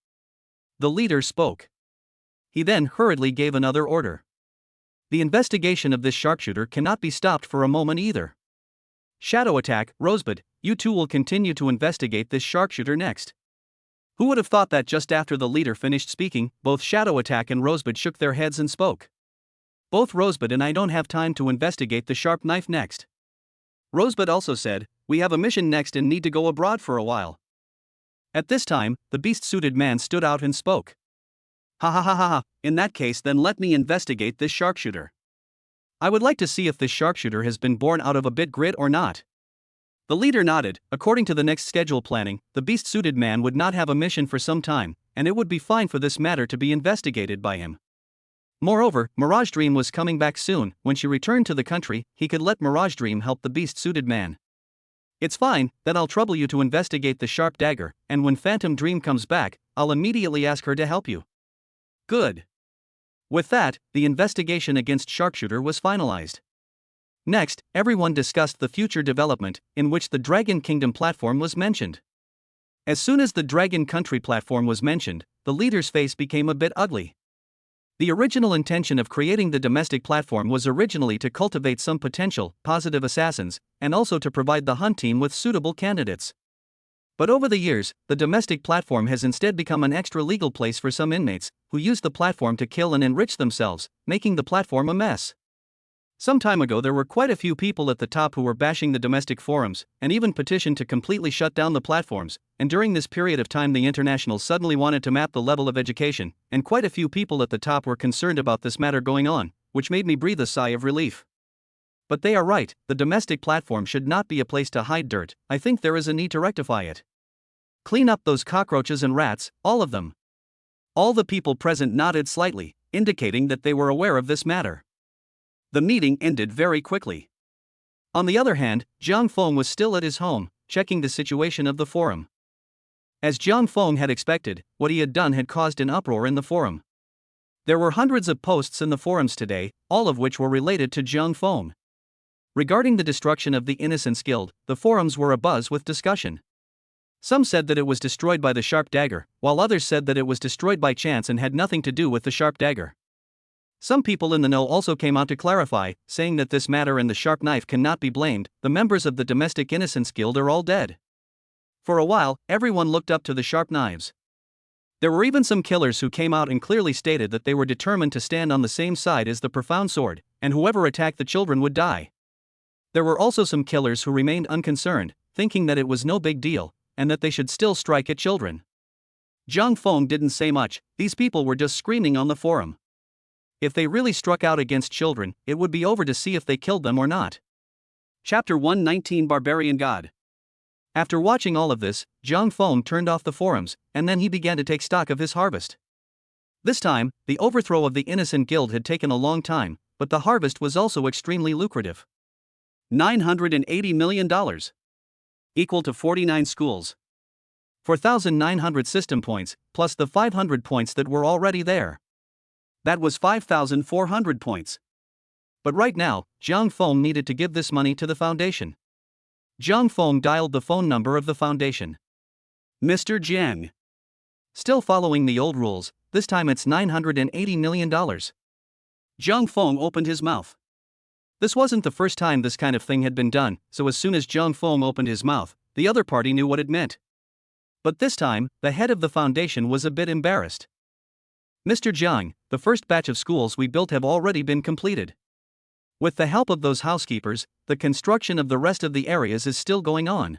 The leader spoke. He then hurriedly gave another order. The investigation of this sharpshooter cannot be stopped for a moment either. Shadow Attack, Rosebud, you two will continue to investigate this sharpshooter next. Who would have thought that just after the leader finished speaking, both Shadow Attack and Rosebud shook their heads and spoke. Both Rosebud and I don't have time to investigate the sharp knife next. Rosebud also said, we have a mission next and need to go abroad for a while. At this time, the beast-suited man stood out and spoke. Ha ha ha ha ha, in that case then let me investigate this sharpshooter. I would like to see if this sharpshooter has been born out of a bit grid or not. The leader nodded. According to the next schedule planning, the beast-suited man would not have a mission for some time, and it would be fine for this matter to be investigated by him. Moreover, Mirage Dream was coming back soon. When she returned to the country, he could let Mirage Dream help the beast-suited man. It's fine, then I'll trouble you to investigate the sharp dagger, and when Phantom Dream comes back, I'll immediately ask her to help you. Good. With that, the investigation against Sharpshooter was finalized. Next, everyone discussed the future development, in which the Dragon Kingdom platform was mentioned. As soon as the Dragon Country platform was mentioned, the leader's face became a bit ugly. The original intention of creating the domestic platform was originally to cultivate some potential, positive assassins, and also to provide the hunt team with suitable candidates. But over the years, the domestic platform has instead become an extra-legal place for some inmates, who use the platform to kill and enrich themselves, making the platform a mess. Some time ago there were quite a few people at the top who were bashing the domestic forums, and even petitioned to completely shut down the platforms, and during this period of time the internationals suddenly wanted to map the level of education, and quite a few people at the top were concerned about this matter going on, which made me breathe a sigh of relief. But they are right, the domestic platform should not be a place to hide dirt. I think there is a need to rectify it. Clean up those cockroaches and rats, all of them. All the people present nodded slightly, indicating that they were aware of this matter. The meeting ended very quickly. On the other hand, Jiang Feng was still at his home, checking the situation of the forum. As Jiang Feng had expected, what he had done had caused an uproar in the forum. There were hundreds of posts in the forums today, all of which were related to Jiang Feng. Regarding the destruction of the Innocence Guild, the forums were abuzz with discussion. Some said that it was destroyed by the sharp dagger, while others said that it was destroyed by chance and had nothing to do with the sharp dagger. Some people in the know also came out to clarify, saying that this matter and the sharp knife cannot be blamed. The members of the Domestic Innocence Guild are all dead. For a while, everyone looked up to the sharp knives. There were even some killers who came out and clearly stated that they were determined to stand on the same side as the profound sword, and whoever attacked the children would die. There were also some killers who remained unconcerned, thinking that it was no big deal, and that they should still strike at children. Jiang Feng didn't say much. These people were just screaming on the forum. If they really struck out against children, it would be over to see if they killed them or not. Chapter 119 Barbarian God. After watching all of this, Jiang Feng turned off the forums, and then he began to take stock of his harvest. This time, the overthrow of the Innocent Guild had taken a long time, but the harvest was also extremely lucrative. $980 million. Equal to 49 schools. 4,900 system points, plus the 500 points that were already there. That was 5,400 points. But right now, Jiang Feng needed to give this money to the foundation. Jiang Feng dialed the phone number of the foundation. Mr. Jiang. Still following the old rules, this time it's $980 million. Jiang Feng opened his mouth. This wasn't the first time this kind of thing had been done, so as soon as Jiang Feng opened his mouth, the other party knew what it meant. But this time, the head of the foundation was a bit embarrassed. Mr. Jiang, the first batch of schools we built have already been completed. With the help of those housekeepers, the construction of the rest of the areas is still going on.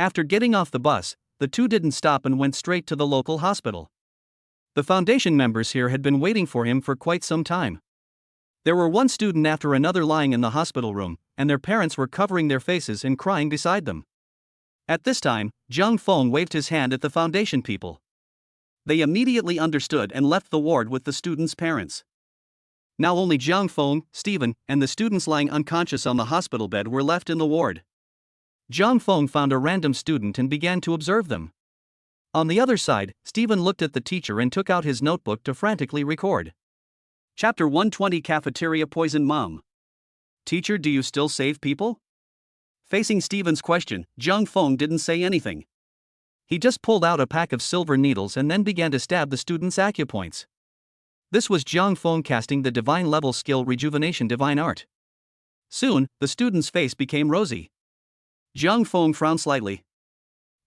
After getting off the bus, the two didn't stop and went straight to the local hospital. The foundation members here had been waiting for him for quite some time. There were one student after another lying in the hospital room, and their parents were covering their faces and crying beside them. At this time, Zhang Feng waved his hand at the foundation people. They immediately understood and left the ward with the students' parents. Now only Zhang Feng, Stephen, and the students lying unconscious on the hospital bed were left in the ward. Zhang Feng found a random student and began to observe them. On the other side, Stephen looked at the teacher and took out his notebook to frantically record. Chapter 120 Cafeteria Poison Mom. Teacher, do you still save people? Facing Stephen's question, Zhang Feng didn't say anything. He just pulled out a pack of silver needles and then began to stab the student's acupoints. This was Zhang Feng casting the divine level skill Rejuvenation Divine Art. Soon, the student's face became rosy. Zhang Feng frowned slightly.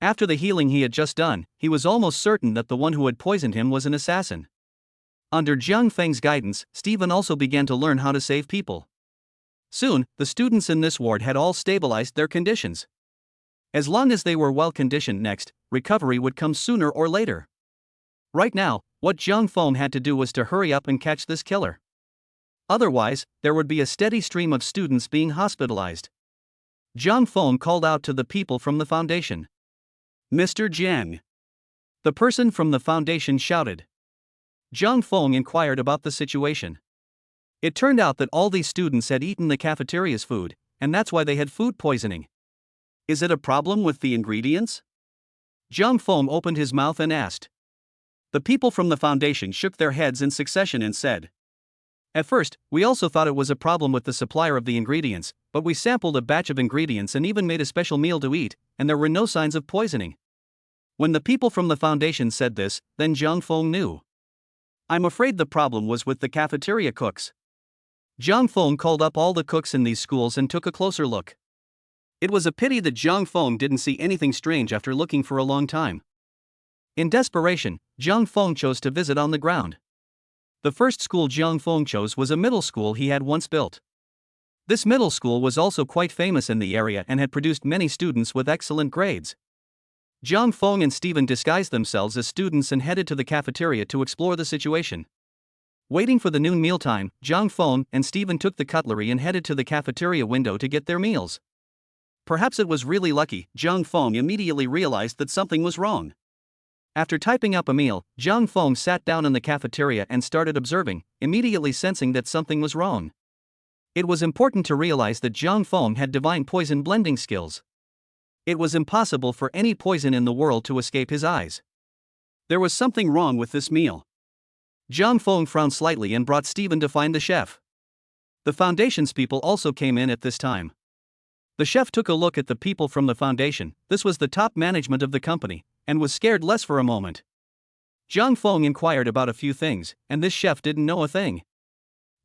After the healing he had just done, he was almost certain that the one who had poisoned him was an assassin. Under Zhang Feng's guidance, Stephen also began to learn how to save people. Soon, the students in this ward had all stabilized their conditions. As long as they were well conditioned next, recovery would come sooner or later. Right now, what Zhang Feng had to do was to hurry up and catch this killer. Otherwise, there would be a steady stream of students being hospitalized. Zhang Feng called out to the people from the foundation. Mr. Jiang. The person from the foundation shouted. Zhang Feng inquired about the situation. It turned out that all these students had eaten the cafeteria's food, and that's why they had food poisoning. Is it a problem with the ingredients? Zhang Feng opened his mouth and asked. The people from the foundation shook their heads in succession and said. At first, we also thought it was a problem with the supplier of the ingredients, but we sampled a batch of ingredients and even made a special meal to eat, and there were no signs of poisoning. When the people from the foundation said this, then Zhang Feng knew. I'm afraid the problem was with the cafeteria cooks. Zhang Feng called up all the cooks in these schools and took a closer look. It was a pity that Zhang Feng didn't see anything strange after looking for a long time. In desperation, Zhang Feng chose to visit on the ground. The first school Zhang Feng chose was a middle school he had once built. This middle school was also quite famous in the area and had produced many students with excellent grades. Zhang Feng and Stephen disguised themselves as students and headed to the cafeteria to explore the situation. Waiting for the noon mealtime, Zhang Feng and Stephen took the cutlery and headed to the cafeteria window to get their meals. Perhaps it was really lucky, Zhang Feng immediately realized that something was wrong. After typing up a meal, Zhang Feng sat down in the cafeteria and started observing, immediately sensing that something was wrong. It was important to realize that Zhang Feng had divine poison blending skills. It was impossible for any poison in the world to escape his eyes. There was something wrong with this meal. Zhang Feng frowned slightly and brought Stephen to find the chef. The foundation's people also came in at this time. The chef took a look at the people from the foundation, this was the top management of the company, and was scared less for a moment. Zhang Feng inquired about a few things, and this chef didn't know a thing.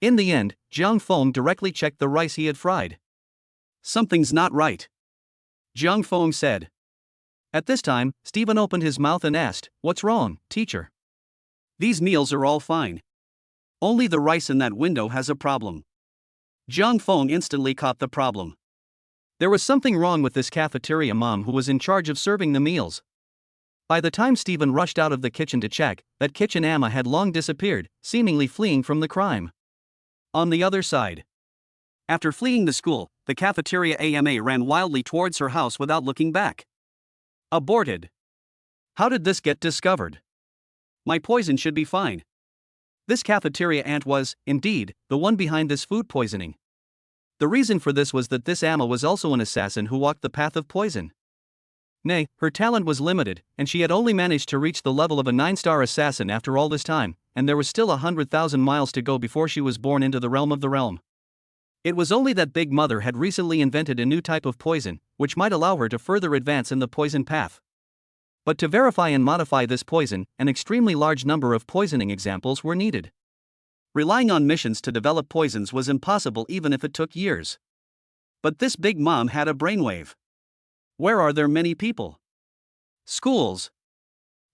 In the end, Zhang Feng directly checked the rice he had fried. Something's not right, Zhang Feng said. At this time, Stephen opened his mouth and asked, What's wrong, teacher? These meals are all fine. Only the rice in that window has a problem. Zhang Feng instantly caught the problem. There was something wrong with this cafeteria mom who was in charge of serving the meals. By the time Stephen rushed out of the kitchen to check, that kitchen amma had long disappeared, seemingly fleeing from the crime. On the other side. After fleeing the school, the cafeteria AMA ran wildly towards her house without looking back. Aborted. How did this get discovered? My poison should be fine. This cafeteria aunt was, indeed, the one behind this food poisoning. The reason for this was that this amma was also an assassin who walked the path of poison. Nay, her talent was limited, and she had only managed to reach the level of a 9-star assassin after all this time, and there was still 100,000 miles to go before she was born into the realm of the realm. It was only that Big Mother had recently invented a new type of poison, which might allow her to further advance in the poison path. But to verify and modify this poison, an extremely large number of poisoning examples were needed. Relying on missions to develop poisons was impossible even if it took years. But this Big Mom had a brainwave. Where are there many people? Schools.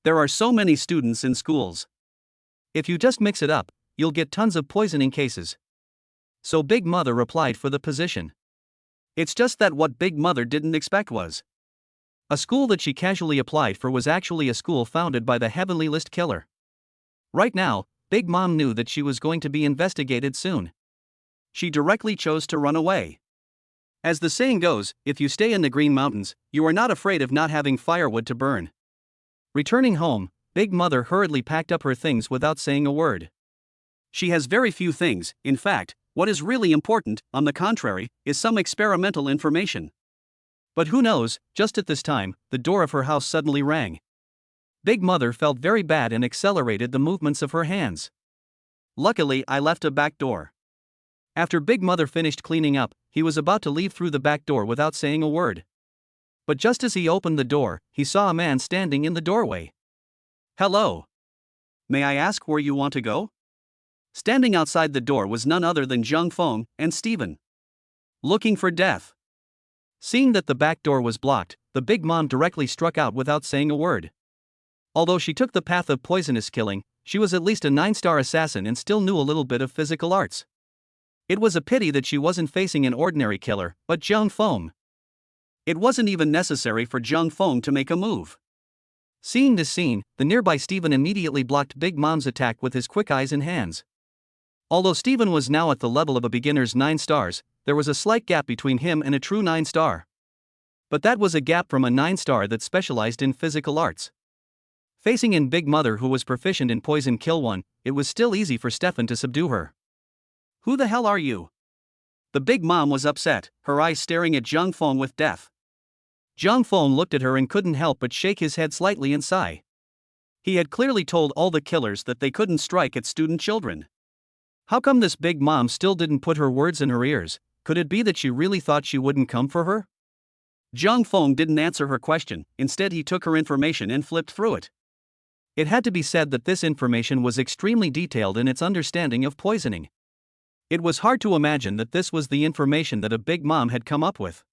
There are so many students in schools. If you just mix it up, you'll get tons of poisoning cases. So Big Mother applied for the position. It's just that what Big Mother didn't expect was A school that she casually applied for was actually a school founded by the Heavenly List killer. Right now, Big Mom knew that she was going to be investigated soon. She directly chose to run away. As the saying goes, if you stay in the Green Mountains, you are not afraid of not having firewood to burn. Returning home, Big Mother hurriedly packed up her things without saying a word. She has very few things. In fact, what is really important, on the contrary, is some experimental information. But who knows, just at this time, the door of her house suddenly rang. Big Mother felt very bad and accelerated the movements of her hands. Luckily, I left a back door. After Big Mother finished cleaning up, he was about to leave through the back door without saying a word. But just as he opened the door, he saw a man standing in the doorway. "Hello. May I ask where you want to go?" Standing outside the door was none other than Zhang Feng and Stephen. Looking for death. Seeing that the back door was blocked, the Big Mom directly struck out without saying a word. Although she took the path of poisonous killing, she was at least a 9-star assassin and still knew a little bit of physical arts. It was a pity that she wasn't facing an ordinary killer, but Zhang Feng. It wasn't even necessary for Zhang Feng to make a move. Seeing this scene, the nearby Stephen immediately blocked Big Mom's attack with his quick eyes and hands. Although Stephen was now at the level of a beginner's 9 stars, there was a slight gap between him and a true 9-star. But that was a gap from a 9-star that specialized in physical arts. Facing in Big Mother, who was proficient in poison kill one, it was still easy for Stefan to subdue her. "Who the hell are you?" The Big Mom was upset, her eyes staring at Zhang Feng with death. Zhang Feng looked at her and couldn't help but shake his head slightly and sigh. He had clearly told all the killers that they couldn't strike at student children. How come this Big Mom still didn't put her words in her ears? Could it be that she really thought she wouldn't come for her? Zhang Feng didn't answer her question, instead he took her information and flipped through it. It had to be said that this information was extremely detailed in its understanding of poisoning. It was hard to imagine that this was the information that a Big Mom had come up with.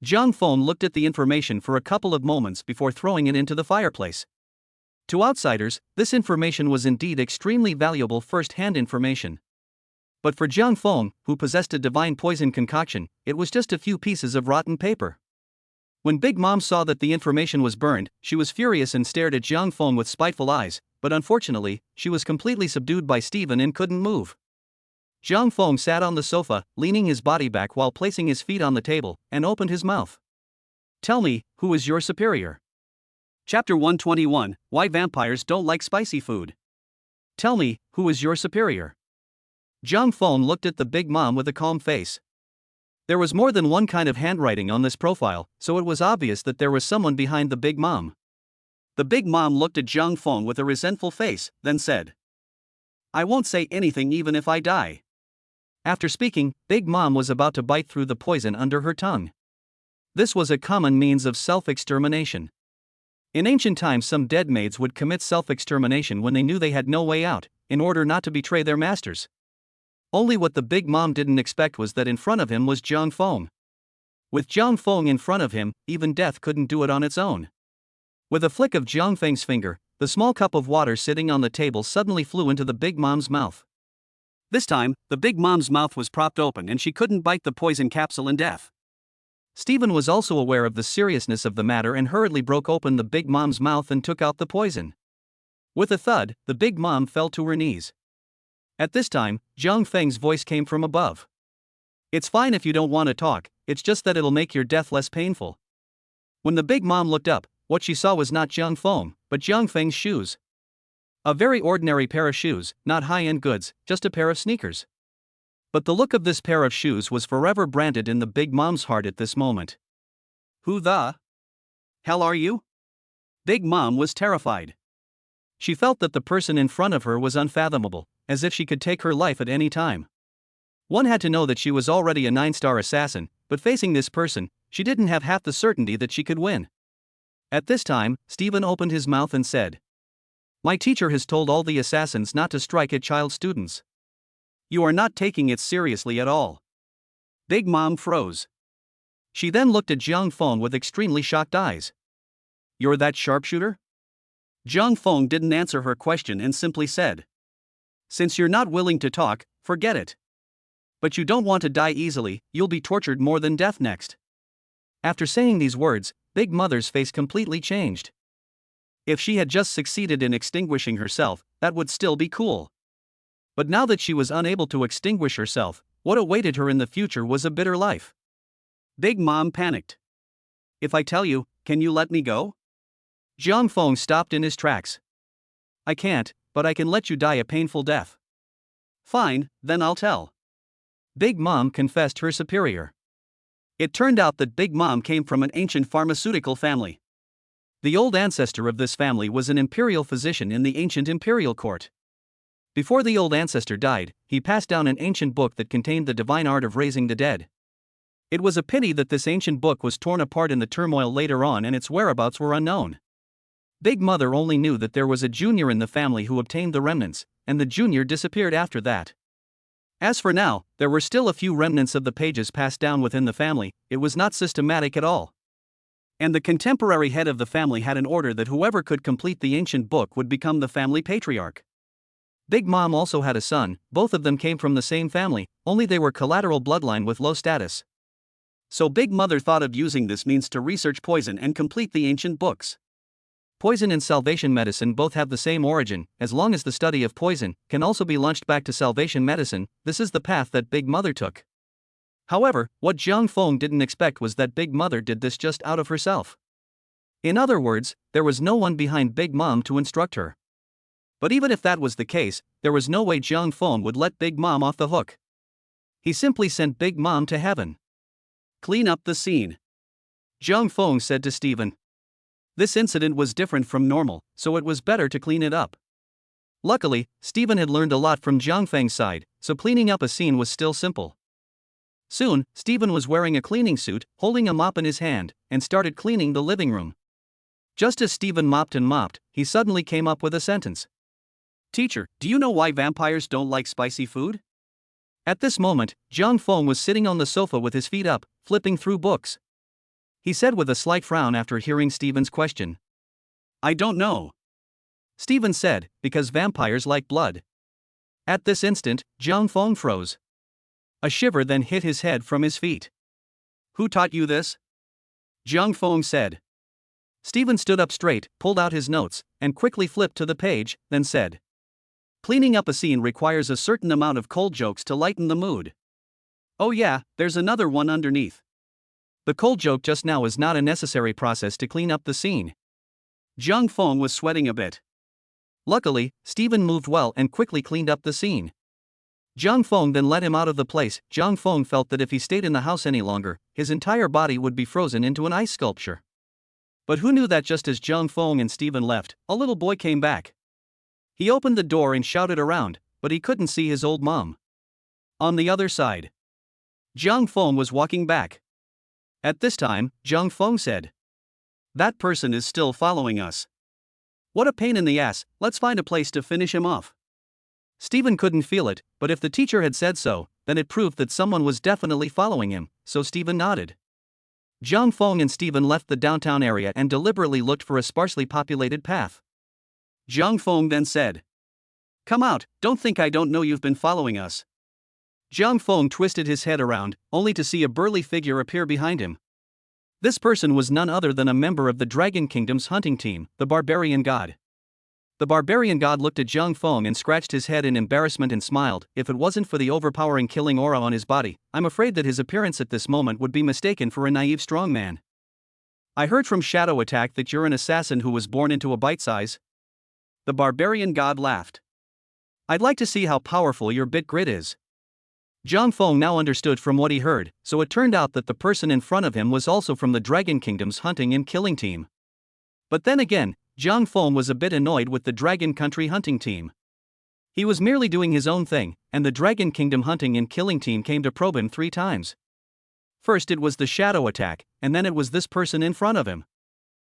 Zhang Feng looked at the information for a couple of moments before throwing it into the fireplace. To outsiders, this information was indeed extremely valuable first-hand information. But for Zhang Feng, who possessed a divine poison concoction, it was just a few pieces of rotten paper. When Big Mom saw that the information was burned, she was furious and stared at Zhang Feng with spiteful eyes, but unfortunately, she was completely subdued by Stephen and couldn't move. Zhang Feng sat on the sofa, leaning his body back while placing his feet on the table, and opened his mouth. "Tell me, who is your superior?" Chapter 121, Why Vampires Don't Like Spicy Food. Tell me, who is your superior? Zhang Feng looked at the Big Mom with a calm face. There was more than one kind of handwriting on this profile, so it was obvious that there was someone behind the Big Mom. The Big Mom looked at Zhang Feng with a resentful face, then said, "I won't say anything even if I die." After speaking, Big Mom was about to bite through the poison under her tongue. This was a common means of self-extermination. In ancient times, some dead maids would commit self-extermination when they knew they had no way out, in order not to betray their masters. Only what the Big Mom didn't expect was that in front of him was Zhang Feng. With Zhang Feng in front of him, even death couldn't do it on its own. With a flick of Zhang Feng's finger, the small cup of water sitting on the table suddenly flew into the Big Mom's mouth. This time, the Big Mom's mouth was propped open and she couldn't bite the poison capsule in death. Stephen was also aware of the seriousness of the matter and hurriedly broke open the Big Mom's mouth and took out the poison. With a thud, the Big Mom fell to her knees. At this time, Zhang Feng's voice came from above. "It's fine if you don't want to talk, it's just that it'll make your death less painful." When the Big Mom looked up, what she saw was not Zhang Feng, but Zhang Feng's shoes. A very ordinary pair of shoes, not high-end goods, just a pair of sneakers. But the look of this pair of shoes was forever branded in the Big Mom's heart at this moment. "Who the hell are you?" Big Mom was terrified. She felt that the person in front of her was unfathomable, as if she could take her life at any time. One had to know that she was already a 9-star assassin, but facing this person, she didn't have half the certainty that she could win. At this time, Stephen opened his mouth and said, "My teacher has told all the assassins not to strike at child students. You are not taking it seriously at all." Big Mom froze. She then looked at Zhang Feng with extremely shocked eyes. "You're that sharpshooter?" Zhang Feng didn't answer her question and simply said, "Since you're not willing to talk, forget it. But you don't want to die easily, you'll be tortured more than death next." After saying these words, Big Mother's face completely changed. If she had just succeeded in extinguishing herself, that would still be cool. But now that she was unable to extinguish herself, what awaited her in the future was a bitter life. Big Mom panicked. If I tell you, can you let me go? Jiang Feng stopped in his tracks. I can't, but I can let you die a painful death. Fine, then I'll tell. Big Mom confessed her superior. It turned out that Big Mom came from an ancient pharmaceutical family. The old ancestor of this family was an imperial physician in the ancient imperial court. Before the old ancestor died, he passed down an ancient book that contained the divine art of raising the dead. It was a pity that this ancient book was torn apart in the turmoil later on and its whereabouts were unknown. Big Mother only knew that there was a junior in the family who obtained the remnants, and the junior disappeared after that. As for now, there were still a few remnants of the pages passed down within the family. It was not systematic at all. And the contemporary head of the family had an order that whoever could complete the ancient book would become the family patriarch. Big Mom also had a son, both of them came from the same family, only they were collateral bloodline with low status. So Big Mother thought of using this means to research poison and complete the ancient books. Poison and salvation medicine both have the same origin. As long as the study of poison can also be launched back to salvation medicine, this is the path that Big Mother took. However, what Jiang Feng didn't expect was that Big Mother did this just out of herself. In other words, there was no one behind Big Mom to instruct her. But even if that was the case, there was no way Jiang Feng would let Big Mom off the hook. He simply sent Big Mom to heaven. Clean up the scene. Jiang Feng said to Stephen. This incident was different from normal, so it was better to clean it up. Luckily, Stephen had learned a lot from Jiang Feng's side, so cleaning up a scene was still simple. Soon, Stephen was wearing a cleaning suit, holding a mop in his hand, and started cleaning the living room. Just as Stephen mopped and mopped, he suddenly came up with a sentence. Teacher, do you know why vampires don't like spicy food? At this moment, Jiang Feng was sitting on the sofa with his feet up, flipping through books. He said with a slight frown after hearing Stephen's question. I don't know. Stephen said, because vampires like blood. At this instant, Jiang Feng froze. A shiver then hit his head from his feet. Who taught you this? Jiang Feng said. Stephen stood up straight, pulled out his notes, and quickly flipped to the page, then said. Cleaning up a scene requires a certain amount of cold jokes to lighten the mood. Oh yeah, there's another one underneath. The cold joke just now is not a necessary process to clean up the scene. Jiang Feng was sweating a bit. Luckily, Stephen moved well and quickly cleaned up the scene. Jiang Feng then let him out of the place. Jiang Feng felt that if he stayed in the house any longer, his entire body would be frozen into an ice sculpture. But who knew that just as Jiang Feng and Stephen left, a little boy came back. He opened the door and shouted around, but he couldn't see his old mom. On the other side, Jiang Feng was walking back. At this time, Jiang Feng said. That person is still following us. What a pain in the ass, let's find a place to finish him off. Stephen couldn't feel it, but if the teacher had said so, then it proved that someone was definitely following him, so Stephen nodded. Jiang Feng and Stephen left the downtown area and deliberately looked for a sparsely populated path. Jiang Feng then said. Come out, don't think I don't know you've been following us. Jiang Feng twisted his head around, only to see a burly figure appear behind him. This person was none other than a member of the Dragon Kingdom's hunting team, the Barbarian God. The Barbarian God looked at Jiang Feng and scratched his head in embarrassment and smiled. If it wasn't for the overpowering killing aura on his body, I'm afraid that his appearance at this moment would be mistaken for a naive strongman. I heard from Shadow Attack that you're an assassin who was born into a bite size. The Barbarian God laughed. I'd like to see how powerful your bit grid is. Jiang Feng now understood from what he heard, so it turned out that the person in front of him was also from the Dragon Kingdom's hunting and killing team. But then again, Jiang Feng was a bit annoyed with the Dragon Country hunting team. He was merely doing his own thing, and the Dragon Kingdom hunting and killing team came to probe him 3 times. First it was the Shadow Attack, and then it was this person in front of him.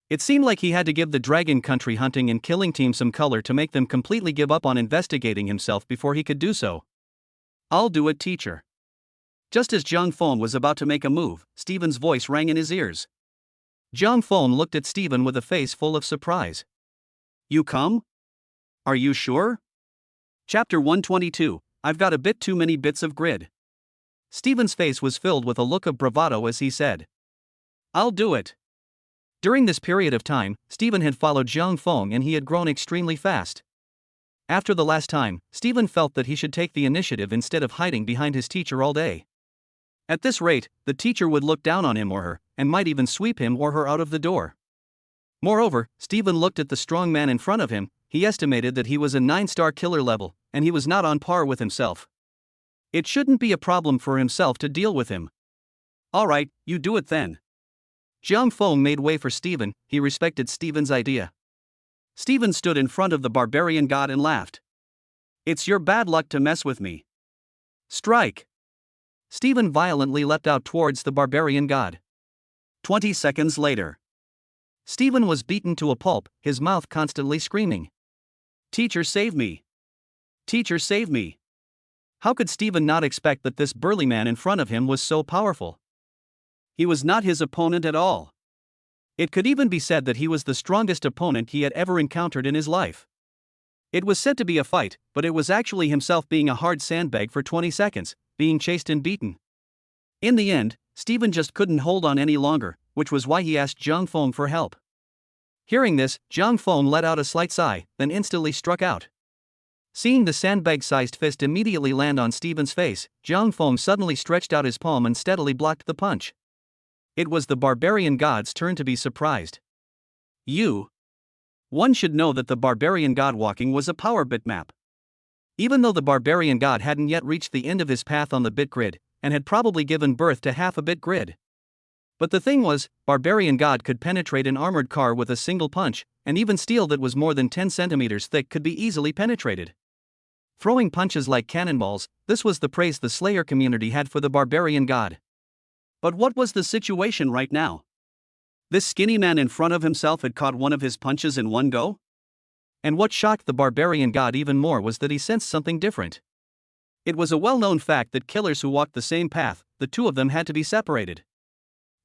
It seemed like he had to give the Dragon Country hunting and killing team some color to make them completely give up on investigating himself before he could do so. I'll do it, teacher. Just as Jiang Feng was about to make a move, Stephen's voice rang in his ears. Jiang Feng looked at Stephen with a face full of surprise. You come? Are you sure? Chapter 122, I've got a bit too many bits of grid. Stephen's face was filled with a look of bravado as he said. I'll do it. During this period of time, Stephen had followed Zhang Feng and he had grown extremely fast. After the last time, Stephen felt that he should take the initiative instead of hiding behind his teacher all day. At this rate, the teacher would look down on him or her, and might even sweep him or her out of the door. Moreover, Stephen looked at the strong man in front of him. He estimated that he was a 9-star killer level, and he was not on par with himself. It shouldn't be a problem for himself to deal with him. Alright, you do it then. Zhang Feng made way for Stephen. He respected Stephen's idea. Stephen stood in front of the barbarian god and laughed. It's your bad luck to mess with me. Strike! Stephen violently leapt out towards the barbarian god. 20 seconds later. Stephen was beaten to a pulp, his mouth constantly screaming. Teacher, save me! Teacher, save me! How could Stephen not expect that this burly man in front of him was so powerful? He was not his opponent at all. It could even be said that he was the strongest opponent he had ever encountered in his life. It was said to be a fight, but it was actually himself being a hard sandbag for 20 seconds, being chased and beaten. In the end, Stephen just couldn't hold on any longer, which was why he asked Zhang Feng for help. Hearing this, Zhang Feng let out a slight sigh, then instantly struck out. Seeing the sandbag-sized fist immediately land on Stephen's face, Zhang Feng suddenly stretched out his palm and steadily blocked the punch. It was the barbarian god's turn to be surprised. One should know that the barbarian god walking was a power bitmap. Even though the barbarian god hadn't yet reached the end of his path on the bit grid, and had probably given birth to half a bit grid. But the thing was, barbarian god could penetrate an armored car with a single punch, and even steel that was more than 10 centimeters thick could be easily penetrated. Throwing punches like cannonballs, this was the praise the Slayer community had for the barbarian god. But what was the situation right now? This skinny man in front of himself had caught one of his punches in one go? And what shocked the barbarian god even more was that he sensed something different. It was a well-known fact that killers who walked the same path, the two of them had to be separated.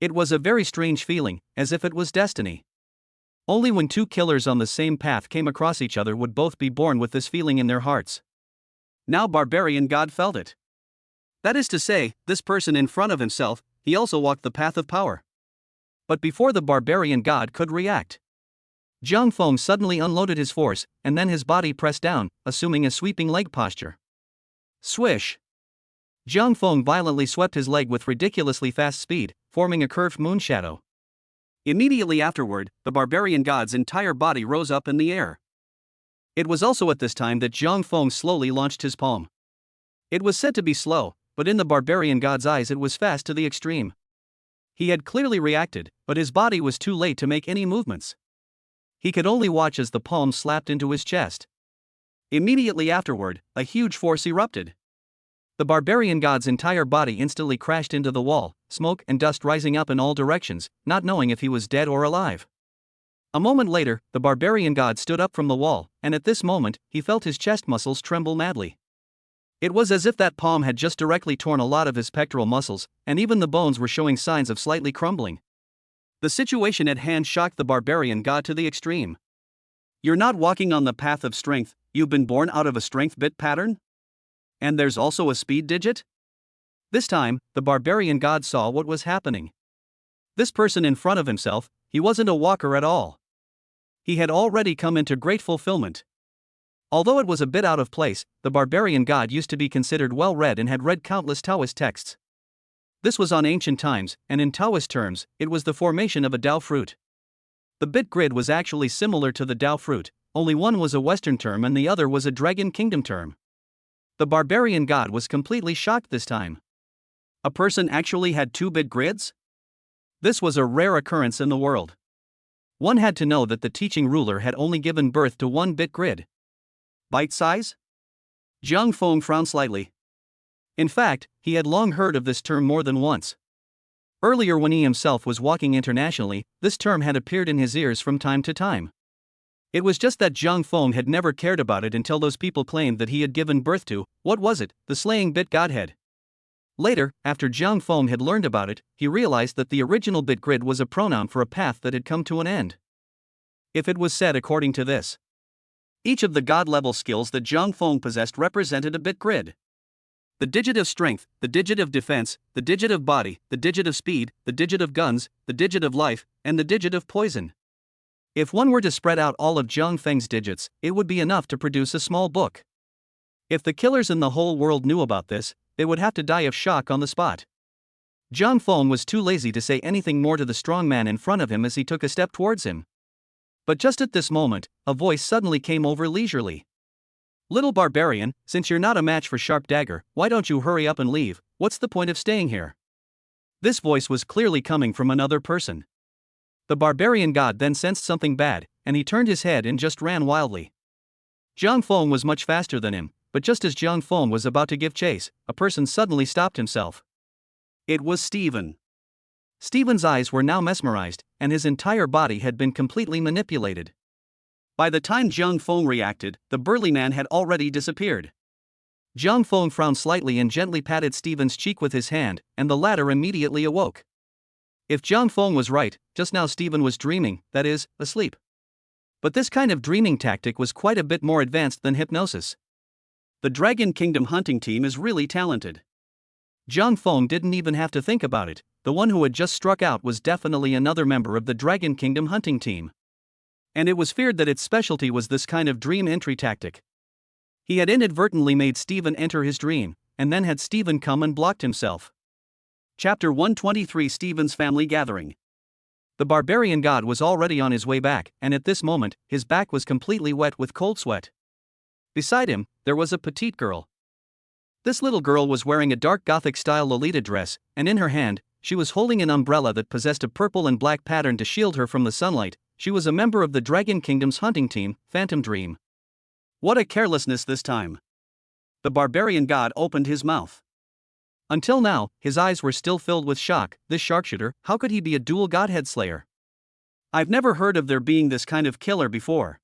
It was a very strange feeling, as if it was destiny. Only when two killers on the same path came across each other would both be born with this feeling in their hearts. Now barbarian god felt it. That is to say, this person in front of himself, he also walked the path of power. But before the barbarian god could react, Zhang Feng suddenly unloaded his force, and then his body pressed down, assuming a sweeping leg posture. Swish! Zhang Feng violently swept his leg with ridiculously fast speed, forming a curved moonshadow. Immediately afterward, the barbarian god's entire body rose up in the air. It was also at this time that Zhang Feng slowly launched his palm. It was said to be slow, but in the barbarian god's eyes it was fast to the extreme. He had clearly reacted, but his body was too late to make any movements. He could only watch as the palm slapped into his chest. Immediately afterward, a huge force erupted. The barbarian god's entire body instantly crashed into the wall, smoke and dust rising up in all directions, not knowing if he was dead or alive. A moment later, the barbarian god stood up from the wall, and at this moment, he felt his chest muscles tremble madly. It was as if that palm had just directly torn a lot of his pectoral muscles, and even the bones were showing signs of slightly crumbling. The situation at hand shocked the barbarian god to the extreme. You're not walking on the path of strength, you've been born out of a strength bit pattern? And there's also a speed digit? This time, the barbarian god saw what was happening. This person in front of himself, he wasn't a walker at all. He had already come into great fulfillment. Although it was a bit out of place, the barbarian god used to be considered well-read and had read countless Taoist texts. This was on ancient times, and in Taoist terms, it was the formation of a Dao fruit. The bit grid was actually similar to the Dao fruit, only one was a Western term and the other was a Dragon Kingdom term. The barbarian god was completely shocked this time. A person actually had 2-bit grids? This was a rare occurrence in the world. One had to know that the teaching ruler had only given birth to 1-bit grid. Bite size? Zhang Feng frowned slightly. In fact, he had long heard of this term more than once. Earlier when he himself was walking internationally, this term had appeared in his ears from time to time. It was just that Zhang Feng had never cared about it until those people claimed that he had given birth to, what was it, the slaying bit godhead. Later, after Zhang Feng had learned about it, he realized that the original bit grid was a pronoun for a path that had come to an end. If it was said according to this, each of the god-level skills that Zhang Feng possessed represented a bit grid. The digit of strength, the digit of defense, the digit of body, the digit of speed, the digit of guns, the digit of life, and the digit of poison. If one were to spread out all of Jiang Feng's digits, it would be enough to produce a small book. If the killers in the whole world knew about this, they would have to die of shock on the spot. Jiang Feng was too lazy to say anything more to the strong man in front of him as he took a step towards him. But just at this moment, a voice suddenly came over leisurely. "Little barbarian, since you're not a match for Sharp Dagger, why don't you hurry up and leave? What's the point of staying here?" This voice was clearly coming from another person. The barbarian god then sensed something bad, and he turned his head and just ran wildly. Jiang Feng was much faster than him, but just as Jiang Feng was about to give chase, a person suddenly stopped himself. It was Stephen. Stephen's eyes were now mesmerized, and his entire body had been completely manipulated. By the time Jiang Feng reacted, the burly man had already disappeared. Jiang Feng frowned slightly and gently patted Stephen's cheek with his hand, and the latter immediately awoke. If Jiang Feng was right, just now Stephen was dreaming, that is, asleep. But this kind of dreaming tactic was quite a bit more advanced than hypnosis. The Dragon Kingdom hunting team is really talented. Jiang Feng didn't even have to think about it, the one who had just struck out was definitely another member of the Dragon Kingdom hunting team. And it was feared that its specialty was this kind of dream entry tactic. He had inadvertently made Stephen enter his dream, and then had Stephen come and blocked himself. Chapter 123: Stephen's Family Gathering. The barbarian god was already on his way back, and at this moment, his back was completely wet with cold sweat. Beside him, there was a petite girl. This little girl was wearing a dark Gothic-style Lolita dress, and in her hand, she was holding an umbrella that possessed a purple and black pattern to shield her from the sunlight. She was a member of the Dragon Kingdom's hunting team, Phantom Dream. What a carelessness this time! The barbarian god opened his mouth. Until now, his eyes were still filled with shock. This sharpshooter, how could he be a dual godhead slayer? I've never heard of there being this kind of killer before.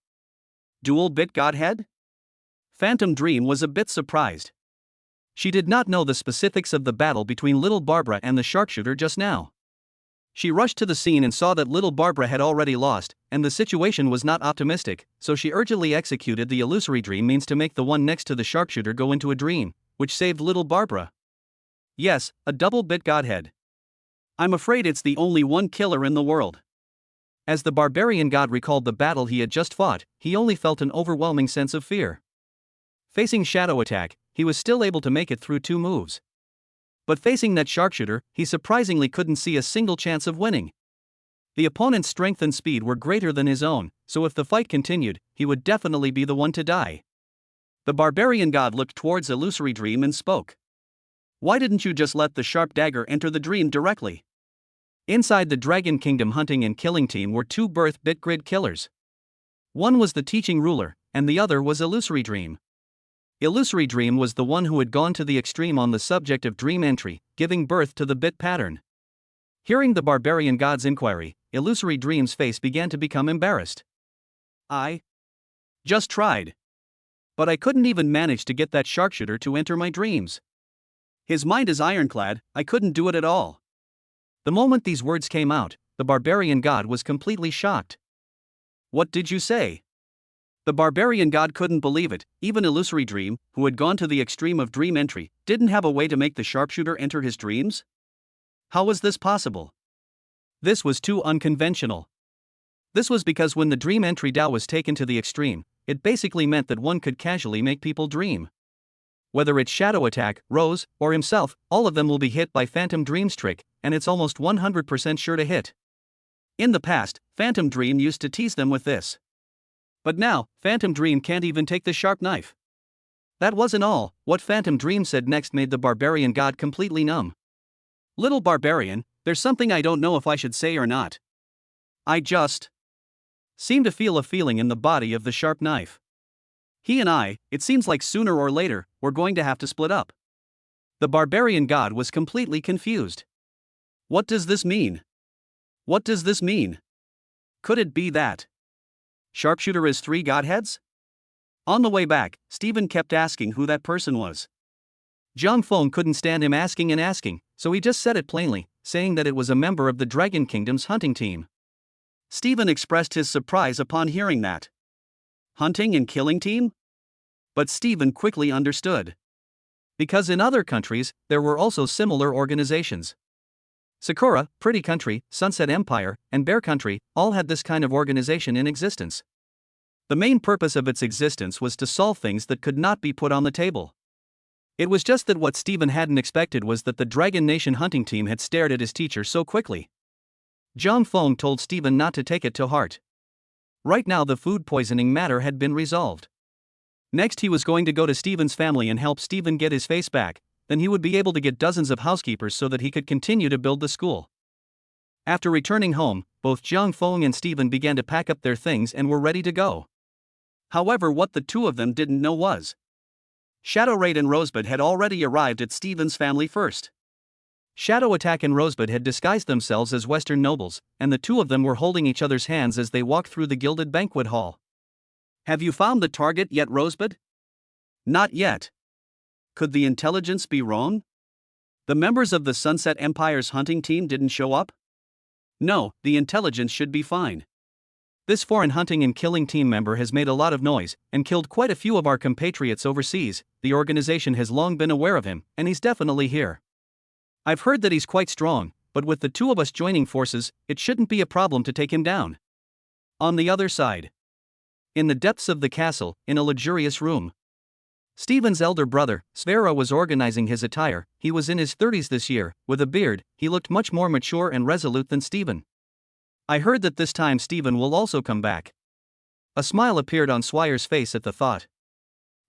Dual bit godhead? Phantom Dream was a bit surprised. She did not know the specifics of the battle between little Barbara and the sharpshooter just now. She rushed to the scene and saw that little Barbara had already lost, and the situation was not optimistic, so she urgently executed the illusory dream means to make the one next to the sharpshooter go into a dream, which saved little Barbara. Yes, a double-bit godhead. I'm afraid it's the only one killer in the world. As the barbarian god recalled the battle he had just fought, he only felt an overwhelming sense of fear. Facing shadow attack, he was still able to make it through 2 moves. But facing that sharpshooter, he surprisingly couldn't see a single chance of winning. The opponent's strength and speed were greater than his own, so if the fight continued, he would definitely be the one to die. The barbarian god looked towards Illusory Dream and spoke. Why didn't you just let the sharp dagger enter the dream directly? Inside the Dragon Kingdom hunting and killing team were 2 birth bit grid killers. One was the teaching ruler, and the other was Illusory Dream. Illusory Dream was the one who had gone to the extreme on the subject of dream entry, giving birth to the bit pattern. Hearing the barbarian god's inquiry, Illusory Dream's face began to become embarrassed. I just tried. But I couldn't even manage to get that sharpshooter to enter my dreams. His mind is ironclad, I couldn't do it at all. The moment these words came out, the barbarian god was completely shocked. What did you say? The barbarian god couldn't believe it. Even Illusory Dream, who had gone to the extreme of dream entry, didn't have a way to make the sharpshooter enter his dreams? How was this possible? This was too unconventional. This was because when the dream entry Dao was taken to the extreme, it basically meant that one could casually make people dream. Whether it's Shadow Attack, Rose, or himself, all of them will be hit by Phantom Dream's trick, and it's almost 100% sure to hit. In the past, Phantom Dream used to tease them with this. But now, Phantom Dream can't even take the sharp knife. That wasn't all. What Phantom Dream said next made the barbarian god completely numb. Little barbarian, there's something I don't know if I should say or not. I just seem to feel a feeling in the body of the sharp knife. He and I, it seems like sooner or later, we're going to have to split up. The barbarian god was completely confused. What does this mean? What does this mean? Could it be that sharpshooter is 3 godheads? On the way back, Stephen kept asking who that person was. Jiang Feng couldn't stand him asking and asking, so he just said it plainly, saying that it was a member of the Dragon Kingdom's hunting team. Stephen expressed his surprise upon hearing that. Hunting and killing team? But Stephen quickly understood. Because in other countries, there were also similar organizations. Sakura, Pretty Country, Sunset Empire, and Bear Country all had this kind of organization in existence. The main purpose of its existence was to solve things that could not be put on the table. It was just that what Steven hadn't expected was that the Dragon Nation hunting team had stared at his teacher so quickly. Zhang Feng told Steven not to take it to heart. Right now the food poisoning matter had been resolved. Next he was going to go to Steven's family and help Steven get his face back, then he would be able to get dozens of housekeepers so that he could continue to build the school. After returning home, both Zhang Feng and Steven began to pack up their things and were ready to go. However, what the two of them didn't know was Shadow Raid and Rosebud had already arrived at Steven's family first. Shadow Attack and Rosebud had disguised themselves as Western nobles, and the two of them were holding each other's hands as they walked through the gilded banquet hall. "Have you found the target yet, Rosebud?" "Not yet." "Could the intelligence be wrong? The members of the Sunset Empire's hunting team didn't show up?" "No, the intelligence should be fine. This foreign hunting and killing team member has made a lot of noise and killed quite a few of our compatriots overseas. The organization has long been aware of him, and he's definitely here. I've heard that he's quite strong, but with the two of us joining forces, it shouldn't be a problem to take him down." On the other side, in the depths of the castle, in a luxurious room, Steven's elder brother, Svera, was organizing his attire. He was in his 30s this year, with a beard. He looked much more mature and resolute than Steven. "I heard that this time Steven will also come back." A smile appeared on Swire's face at the thought.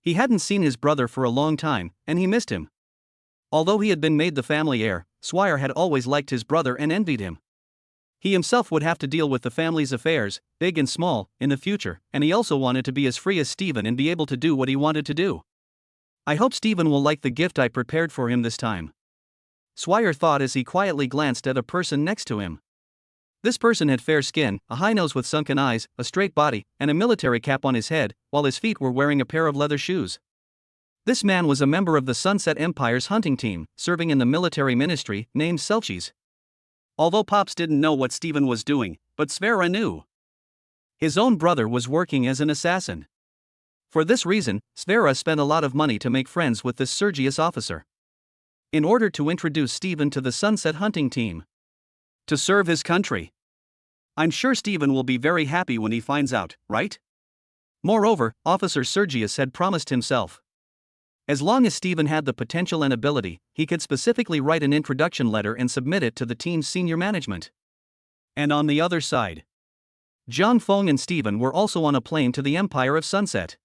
He hadn't seen his brother for a long time, and he missed him. Although he had been made the family heir, Swire had always liked his brother and envied him. He himself would have to deal with the family's affairs, big and small, in the future, and he also wanted to be as free as Steven and be able to do what he wanted to do. "I hope Steven will like the gift I prepared for him this time," Swire thought as he quietly glanced at a person next to him. This person had fair skin, a high nose with sunken eyes, a straight body, and a military cap on his head, while his feet were wearing a pair of leather shoes. This man was a member of the Sunset Empire's hunting team, serving in the military ministry, named Selchis. Although Pops didn't know what Steven was doing, but Svera knew. His own brother was working as an assassin. For this reason, Svera spent a lot of money to make friends with this Sergius officer, in order to introduce Steven to the Sunset hunting team, to serve his country. I'm sure Steven will be very happy when he finds out, right? Moreover, Officer Sergius had promised himself, as long as Steven had the potential and ability, he could specifically write an introduction letter and submit it to the team's senior management. And on the other side, Zhang Feng and Steven were also on a plane to the Empire of Sunset.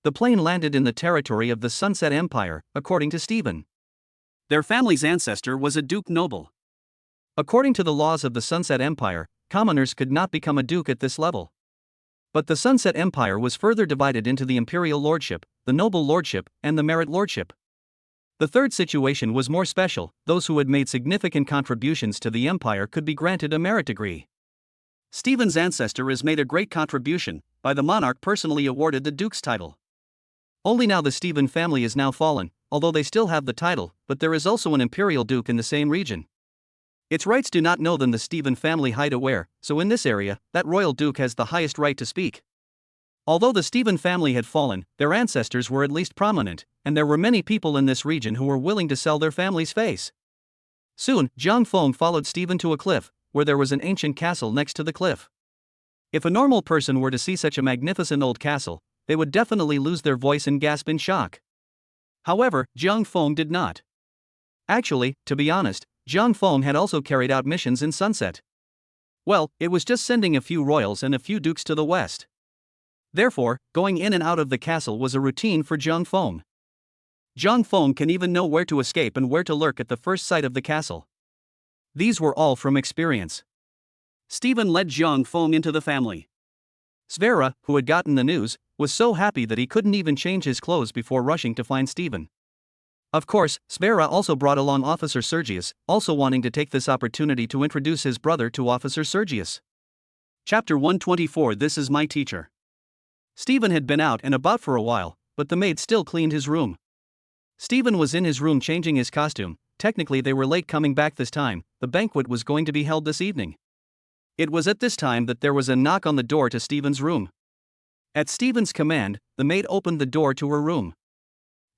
The plane landed in the territory of the Sunset Empire, according to Steven. Their family's ancestor was a duke noble. According to the laws of the Sunset Empire, commoners could not become a duke at this level. But the Sunset Empire was further divided into the Imperial Lordship, the Noble Lordship, and the Merit Lordship. The third situation was more special. Those who had made significant contributions to the Empire could be granted a merit degree. Steven's ancestor has made a great contribution, by the monarch personally awarded the duke's title. Only now the Steven family is now fallen, although they still have the title, but there is also an Imperial Duke in the same region. Its rights do not know than the Steven family hide aware, so in this area, that royal duke has the highest right to speak. Although the Steven family had fallen, their ancestors were at least prominent, and there were many people in this region who were willing to sell their family's face. Soon, Zhang Feng followed Steven to a cliff, where there was an ancient castle next to the cliff. If a normal person were to see such a magnificent old castle, they would definitely lose their voice and gasp in shock. However, Zhang Feng did not. Actually, to be honest, Zhang Feng had also carried out missions in Sunset. Well, it was just sending a few royals and a few dukes to the west. Therefore, going in and out of the castle was a routine for Zhang Feng. Zhang Feng can even know where to escape and where to lurk at the first sight of the castle. These were all from experience. Steven led Zhang Feng into the family. Svera, who had gotten the news, was so happy that he couldn't even change his clothes before rushing to find Steven. Of course, Svera also brought along Officer Sergius, also wanting to take this opportunity to introduce his brother to Officer Sergius. Chapter 124. This is my teacher. Steven had been out and about for a while, but the maid still cleaned his room. Steven was in his room changing his costume. Technically they were late coming back this time. The banquet was going to be held this evening. It was at this time that there was a knock on the door to Steven's room. At Steven's command, the maid opened the door to her room.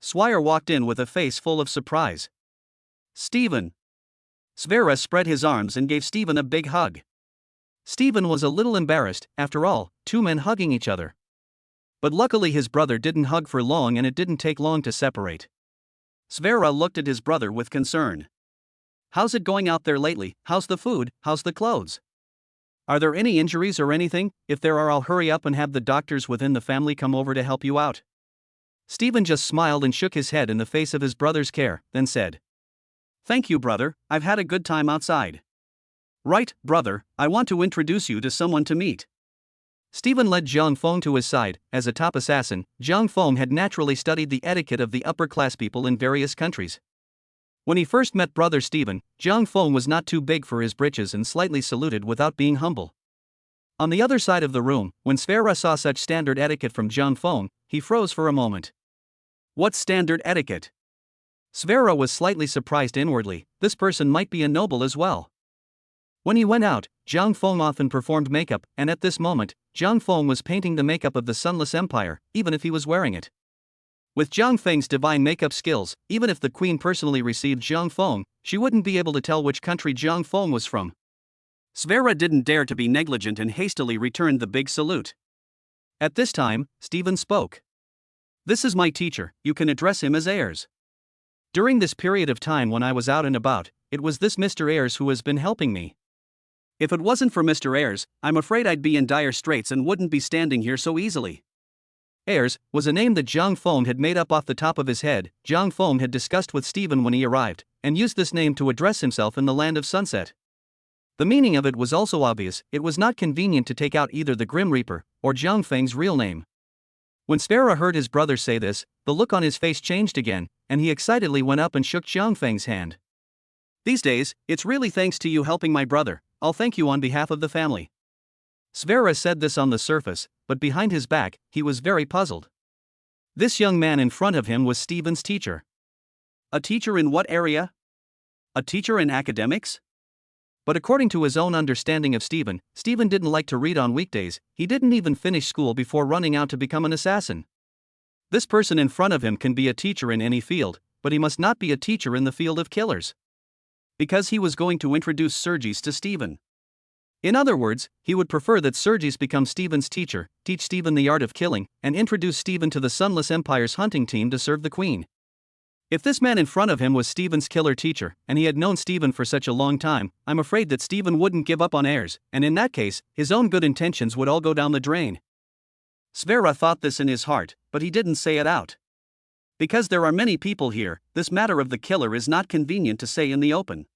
Swire walked in with a face full of surprise. Stephen. Svera spread his arms and gave Stephen a big hug. Stephen was a little embarrassed, after all, two men hugging each other. But luckily his brother didn't hug for long and it didn't take long to separate. Svera looked at his brother with concern. How's it going out there lately? How's the food? How's the clothes? Are there any injuries or anything? If there are, I'll hurry up and have the doctors within the family come over to help you out. Stephen just smiled and shook his head in the face of his brother's care, then said, Thank you, brother, I've had a good time outside. Right, brother, I want to introduce you to someone to meet. Stephen led Zhang Feng to his side. As a top assassin, Zhang Feng had naturally studied the etiquette of the upper-class people in various countries. When he first met brother Stephen, Zhang Feng was not too big for his britches and slightly saluted without being humble. On the other side of the room, when Svera saw such standard etiquette from Zhang Feng, he froze for a moment. What standard etiquette? Svera was slightly surprised inwardly. This person might be a noble as well. When he went out, Zhang Feng often performed makeup, and at this moment, Zhang Feng was painting the makeup of the Sunless Empire, even if he was wearing it. With Zhang Feng's divine makeup skills, even if the queen personally received Zhang Feng, she wouldn't be able to tell which country Zhang Feng was from. Svera didn't dare to be negligent and hastily returned the big salute. At this time, Stephen spoke. This is my teacher, you can address him as Ayers. During this period of time when I was out and about, it was this Mr. Ayers who has been helping me. If it wasn't for Mr. Ayers, I'm afraid I'd be in dire straits and wouldn't be standing here so easily. Ayers was a name that Zhang Feng had made up off the top of his head. Zhang Feng had discussed with Stephen when he arrived, and used this name to address himself in the land of sunset. The meaning of it was also obvious. It was not convenient to take out either the Grim Reaper or Zhang Feng's real name. When Svera heard his brother say this, the look on his face changed again, and he excitedly went up and shook Zhang Feng's hand. These days, it's really thanks to you helping my brother. I'll thank you on behalf of the family. Svera said this on the surface, but behind his back, he was very puzzled. This young man in front of him was Stephen's teacher. A teacher in what area? A teacher in academics? But according to his own understanding of Stephen didn't like to read on weekdays. He didn't even finish school before running out to become an assassin. This person in front of him can be a teacher in any field, but he must not be a teacher in the field of killers. Because he was going to introduce Sergis to Stephen. In other words, he would prefer that Sergis become Stephen's teacher, teach Stephen the art of killing, and introduce Stephen to the Sunless Empire's hunting team to serve the queen. If this man in front of him was Stephen's killer teacher, and he had known Stephen for such a long time, I'm afraid that Stephen wouldn't give up on Ayers, and in that case, his own good intentions would all go down the drain. Svera thought this in his heart, but he didn't say it out. Because there are many people here, this matter of the killer is not convenient to say in the open.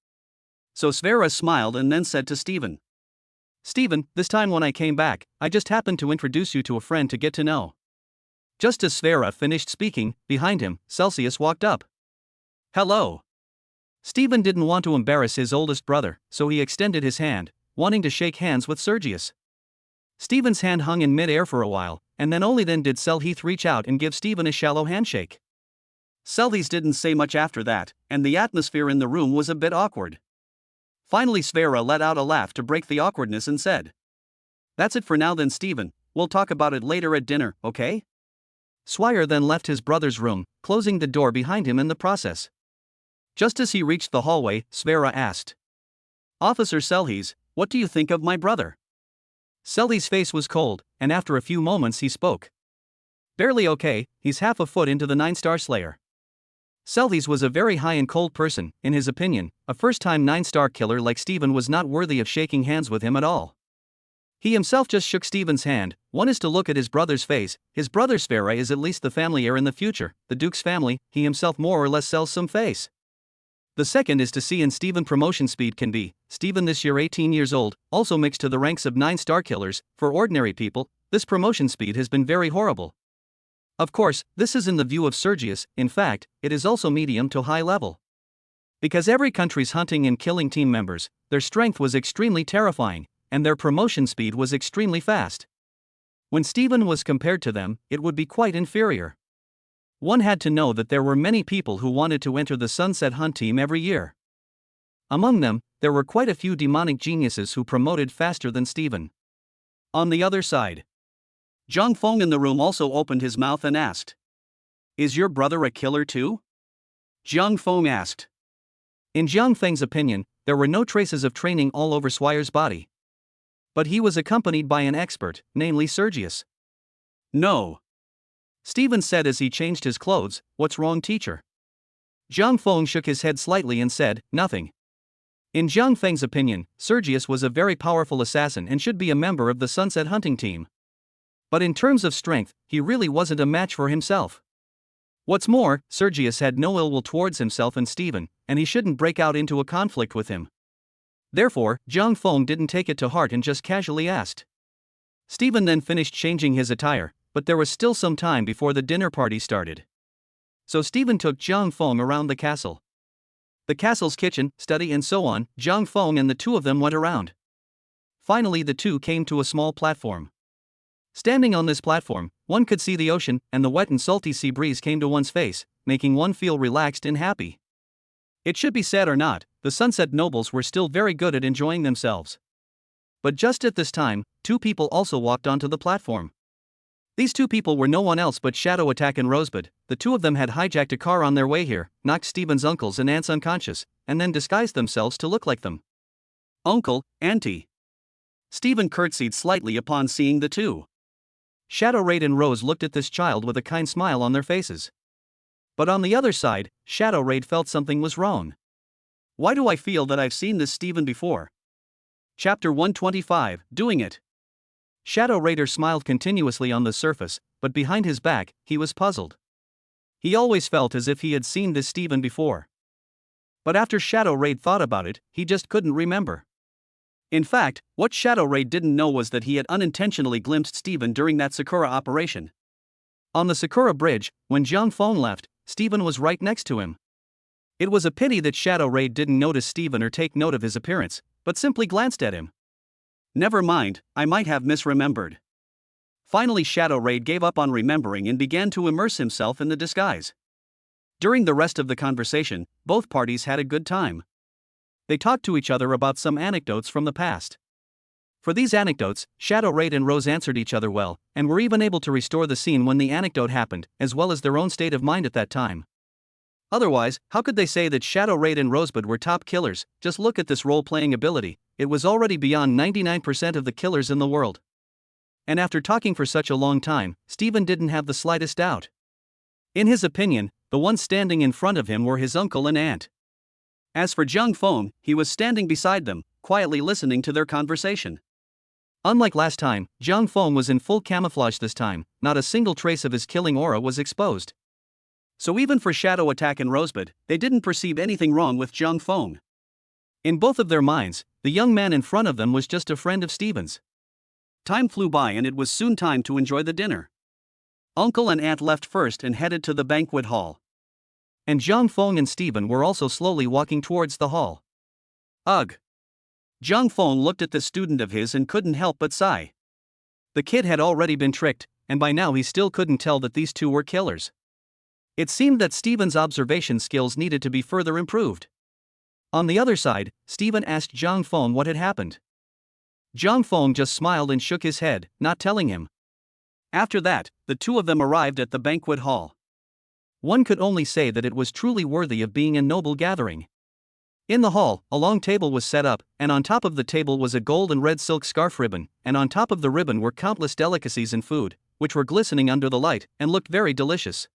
So Svera smiled and then said to Stephen, Stephen, this time when I came back, I just happened to introduce you to a friend to get to know. Just as Svera finished speaking, behind him, Celsius walked up. Hello. Stephen didn't want to embarrass his oldest brother, so he extended his hand, wanting to shake hands with Sergius. Stephen's hand hung in mid-air for a while, and then only then did Selheath reach out and give Stephen a shallow handshake. Selheath didn't say much after that, and the atmosphere in the room was a bit awkward. Finally Svera let out a laugh to break the awkwardness and said, That's it for now then, Stephen, we'll talk about it later at dinner, okay? Swire then left his brother's room, closing the door behind him in the process. Just as he reached the hallway, Svera asked, Officer Selheath, what do you think of my brother? Selheath's face was cold, and after a few moments he spoke. Barely okay, he's half a foot into the 9-star Slayer. Selheath was a very high and cold person. In his opinion, a first-time 9-star killer like Stephen was not worthy of shaking hands with him at all. He himself just shook Stephen's hand. One is to look at his brother's face. His brother Svera is at least the family heir in the future. The Duke's family, he himself more or less sells some face. The second is to see in Stephen promotion speed can be. Stephen this year 18 years old, also mixed to the ranks of 9-star killers. For ordinary people, this promotion speed has been very horrible. Of course, this is in the view of Sergius. In fact, it is also medium to high level. Because every country's hunting and killing team members, their strength was extremely terrifying, and their promotion speed was extremely fast. When Stephen was compared to them, it would be quite inferior. One had to know that there were many people who wanted to enter the Sunset Hunt team every year. Among them, there were quite a few demonic geniuses who promoted faster than Stephen. On the other side, Zhang Feng in the room also opened his mouth and asked, Is your brother a killer too? Jiang Feng asked. In Jiang Feng's opinion, there were no traces of training all over Swire's body. But he was accompanied by an expert, namely Sergius. No. Stephen said as he changed his clothes. What's wrong, teacher? Jiang Feng shook his head slightly and said, nothing. In Jiang Feng's opinion, Sergius was a very powerful assassin and should be a member of the Sunset hunting team. But in terms of strength, he really wasn't a match for himself. What's more, Sergius had no ill will towards himself and Stephen, and he shouldn't break out into a conflict with him. Therefore, Jiang Feng didn't take it to heart and just casually asked. Stephen then finished changing his attire, but there was still some time before the dinner party started. So Stephen took Jiang Feng around the castle. The castle's kitchen, study and so on. Jiang Feng and the two of them went around. Finally the two came to a small platform. Standing on this platform, one could see the ocean, and the wet and salty sea breeze came to one's face, making one feel relaxed and happy. It should be said or not, the Sunset nobles were still very good at enjoying themselves. But just at this time, two people also walked onto the platform. These two people were no one else but Shadow Attack and Rosebud. The two of them had hijacked a car on their way here, knocked Stephen's uncles and aunts unconscious, and then disguised themselves to look like them. Uncle, auntie. Stephen curtsied slightly upon seeing the two. Shadow Raid and Rose looked at this child with a kind smile on their faces. But on the other side, Shadow Raid felt something was wrong. Why do I feel that I've seen this Stephen before? Chapter 125, Doing It. Shadow Raider smiled continuously on the surface, but behind his back, he was puzzled. He always felt as if he had seen this Stephen before. But after Shadow Raid thought about it, he just couldn't remember. In fact, what Shadow Raid didn't know was that he had unintentionally glimpsed Stephen during that Sakura operation. On the Sakura bridge, when Jiang Feng left, Stephen was right next to him. It was a pity that Shadow Raid didn't notice Stephen or take note of his appearance, but simply glanced at him. Never mind, I might have misremembered. Finally Shadow Raid gave up on remembering and began to immerse himself in the disguise. During the rest of the conversation, both parties had a good time. They talked to each other about some anecdotes from the past. For these anecdotes, Shadow Raid and Rose answered each other well, and were even able to restore the scene when the anecdote happened, as well as their own state of mind at that time. Otherwise, how could they say that Shadow Raid and Rosebud were top killers? Just look at this role-playing ability, it was already beyond 99% of the killers in the world. And after talking for such a long time, Stephen didn't have the slightest doubt. In his opinion, the ones standing in front of him were his uncle and aunt. As for Jiang Feng, he was standing beside them, quietly listening to their conversation. Unlike last time, Jiang Feng was in full camouflage this time, not a single trace of his killing aura was exposed. So even for Shadow Attack and Rosebud, they didn't perceive anything wrong with Jiang Feng. In both of their minds, the young man in front of them was just a friend of Stephen's. Time flew by and it was soon time to enjoy the dinner. Uncle and aunt left first and headed to the banquet hall. And Jiang Feng and Stephen were also slowly walking towards the hall. Ugh! Jiang Feng looked at the student of his and couldn't help but sigh. The kid had already been tricked, and by now he still couldn't tell that these two were killers. It seemed that Stephen's observation skills needed to be further improved. On the other side, Stephen asked Jiang Feng what had happened. Jiang Feng just smiled and shook his head, not telling him. After that, the two of them arrived at the banquet hall. One could only say that it was truly worthy of being a noble gathering. In the hall, a long table was set up, and on top of the table was a gold and red silk scarf ribbon, and on top of the ribbon were countless delicacies and food, which were glistening under the light and looked very delicious.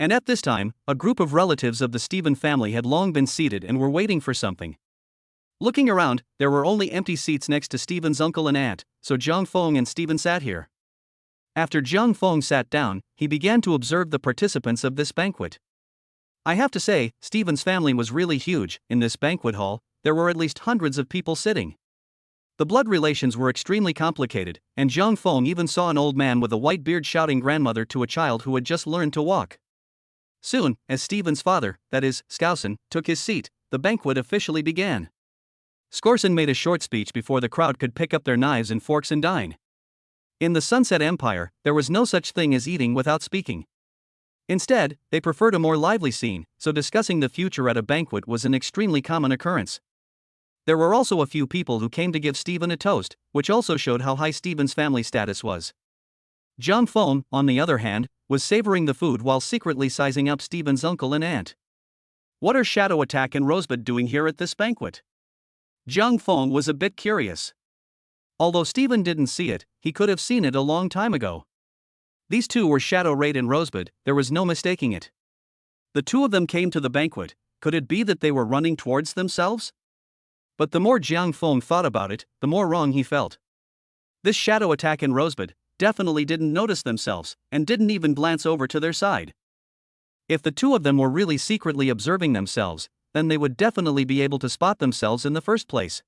And at this time, a group of relatives of the Stephen family had long been seated and were waiting for something. Looking around, there were only empty seats next to Stephen's uncle and aunt, so Jiang Feng and Stephen sat here. After Jiang Feng sat down, he began to observe the participants of this banquet. I have to say, Stephen's family was really huge. In this banquet hall, there were at least hundreds of people sitting. The blood relations were extremely complicated, and Jiang Feng even saw an old man with a white beard shouting grandmother to a child who had just learned to walk. Soon, as Stephen's father, that is, Skousen, took his seat, the banquet officially began. Skorsen made a short speech before the crowd could pick up their knives and forks and dine. In the Sunset Empire, there was no such thing as eating without speaking. Instead, they preferred a more lively scene, so discussing the future at a banquet was an extremely common occurrence. There were also a few people who came to give Stephen a toast, which also showed how high Stephen's family status was. Jiang Feng, on the other hand, was savoring the food while secretly sizing up Steven's uncle and aunt. What are Shadow Attack and Rosebud doing here at this banquet? Jiang Feng was a bit curious. Although Steven didn't see it, he could have seen it a long time ago. These two were Shadow Raid and Rosebud, there was no mistaking it. The two of them came to the banquet. Could it be that they were running towards themselves? But the more Jiang Feng thought about it, the more wrong he felt. This Shadow Attack and Rosebud definitely didn't notice themselves, and didn't even glance over to their side. If the two of them were really secretly observing themselves, then they would definitely be able to spot themselves in the first place.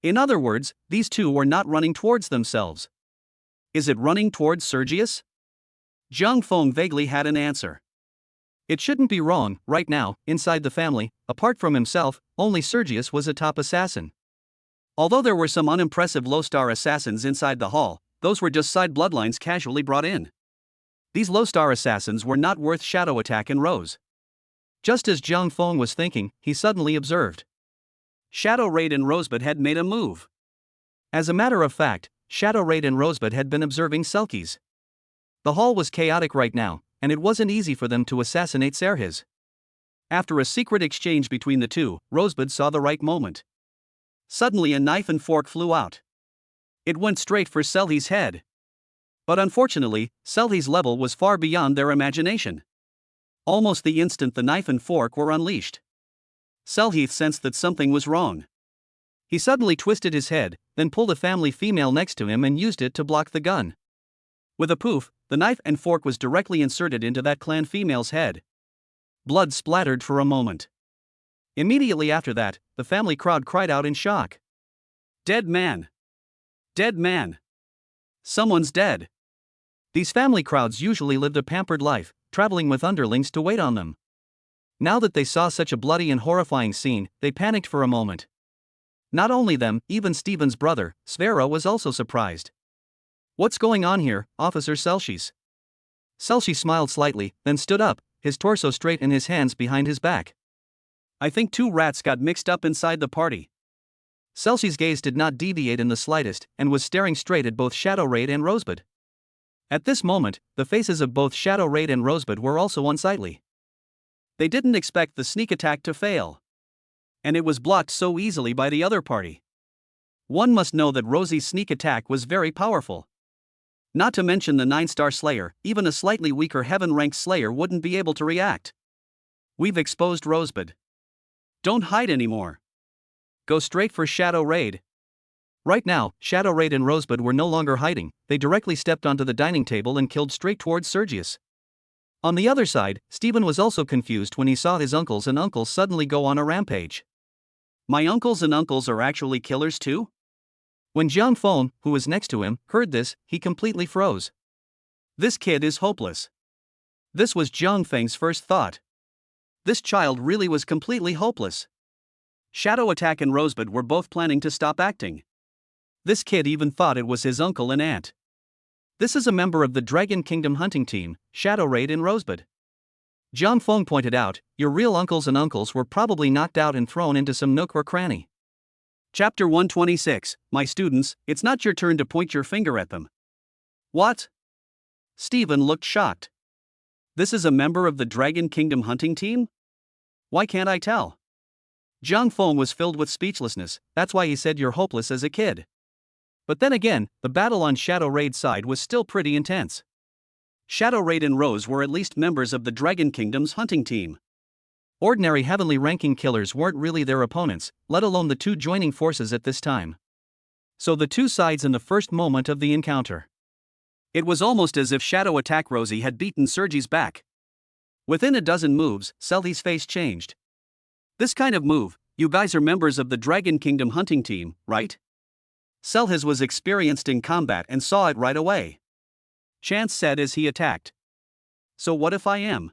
In other words, these two were not running towards themselves. Is it running towards Sergius? Jiang Feng vaguely had an answer. It shouldn't be wrong. Right now, inside the family, apart from himself, only Sergius was a top assassin. Although there were some unimpressive low-star assassins inside the hall, those were just side bloodlines casually brought in. These low-star assassins were not worth Shadow Attack and Rose. Just as Jiang Feng was thinking, he suddenly observed. Shadow Raid and Rosebud had made a move. As a matter of fact, Shadow Raid and Rosebud had been observing Selkies. The hall was chaotic right now, and it wasn't easy for them to assassinate Sergius. After a secret exchange between the two, Rosebud saw the right moment. Suddenly a knife and fork flew out. It went straight for Selki's head. But unfortunately, Selki's level was far beyond their imagination. Almost the instant the knife and fork were unleashed, Selki sensed that something was wrong. He suddenly twisted his head, then pulled a family female next to him and used it to block the gun. With a poof, the knife and fork was directly inserted into that clan female's head. Blood splattered for a moment. Immediately after that, the family crowd cried out in shock. Dead man! Dead man! Someone's dead! These family crowds usually lived a pampered life, traveling with underlings to wait on them. Now that they saw such a bloody and horrifying scene, they panicked for a moment. Not only them, even Steven's brother, Svera, was also surprised. What's going on here, Officer Selchis? Selchis smiled slightly, then stood up, his torso straight and his hands behind his back. I think two rats got mixed up inside the party. Selchis' gaze did not deviate in the slightest, and was staring straight at both Shadow Raid and Rosebud. At this moment, the faces of both Shadow Raid and Rosebud were also unsightly. They didn't expect the sneak attack to fail. And it was blocked so easily by the other party. One must know that Rosie's sneak attack was very powerful. Not to mention the 9-star Slayer, even a slightly weaker heaven-ranked Slayer wouldn't be able to react. We've exposed Rosebud. Don't hide anymore. Go straight for Shadow Raid. Right now, Shadow Raid and Rosebud were no longer hiding, they directly stepped onto the dining table and killed straight towards Sergius. On the other side, Steven was also confused when he saw his uncles and uncles suddenly go on a rampage. My uncles and uncles are actually killers too? When Jiang Feng, who was next to him, heard this, he completely froze. This kid is hopeless. This was Jiang Feng's first thought. This child really was completely hopeless. Shadow Attack and Rosebud were both planning to stop acting. This kid even thought it was his uncle and aunt. This is a member of the Dragon Kingdom hunting team, Shadow Raid and Rosebud. Jiang Feng pointed out, your real uncles and uncles were probably knocked out and thrown into some nook or cranny. Chapter 126, My students, it's not your turn to point your finger at them. What? Steven looked shocked. This is a member of the Dragon Kingdom hunting team? Why can't I tell? Jiang Feng was filled with speechlessness, that's why he said you're hopeless as a kid. But then again, the battle on Shadow Raid's side was still pretty intense. Shadow Raid and Rose were at least members of the Dragon Kingdom's hunting team. Ordinary heavenly ranking killers weren't really their opponents, let alone the two joining forces at this time. So the two sides in the first moment of the encounter. It was almost as if Shadow Attack Rosie had beaten Sergi's back. Within a dozen moves, Selki's face changed. This kind of move, you guys are members of the Dragon Kingdom hunting team, right? Selhis was experienced in combat and saw it right away. Chance said as he attacked. So what if I am?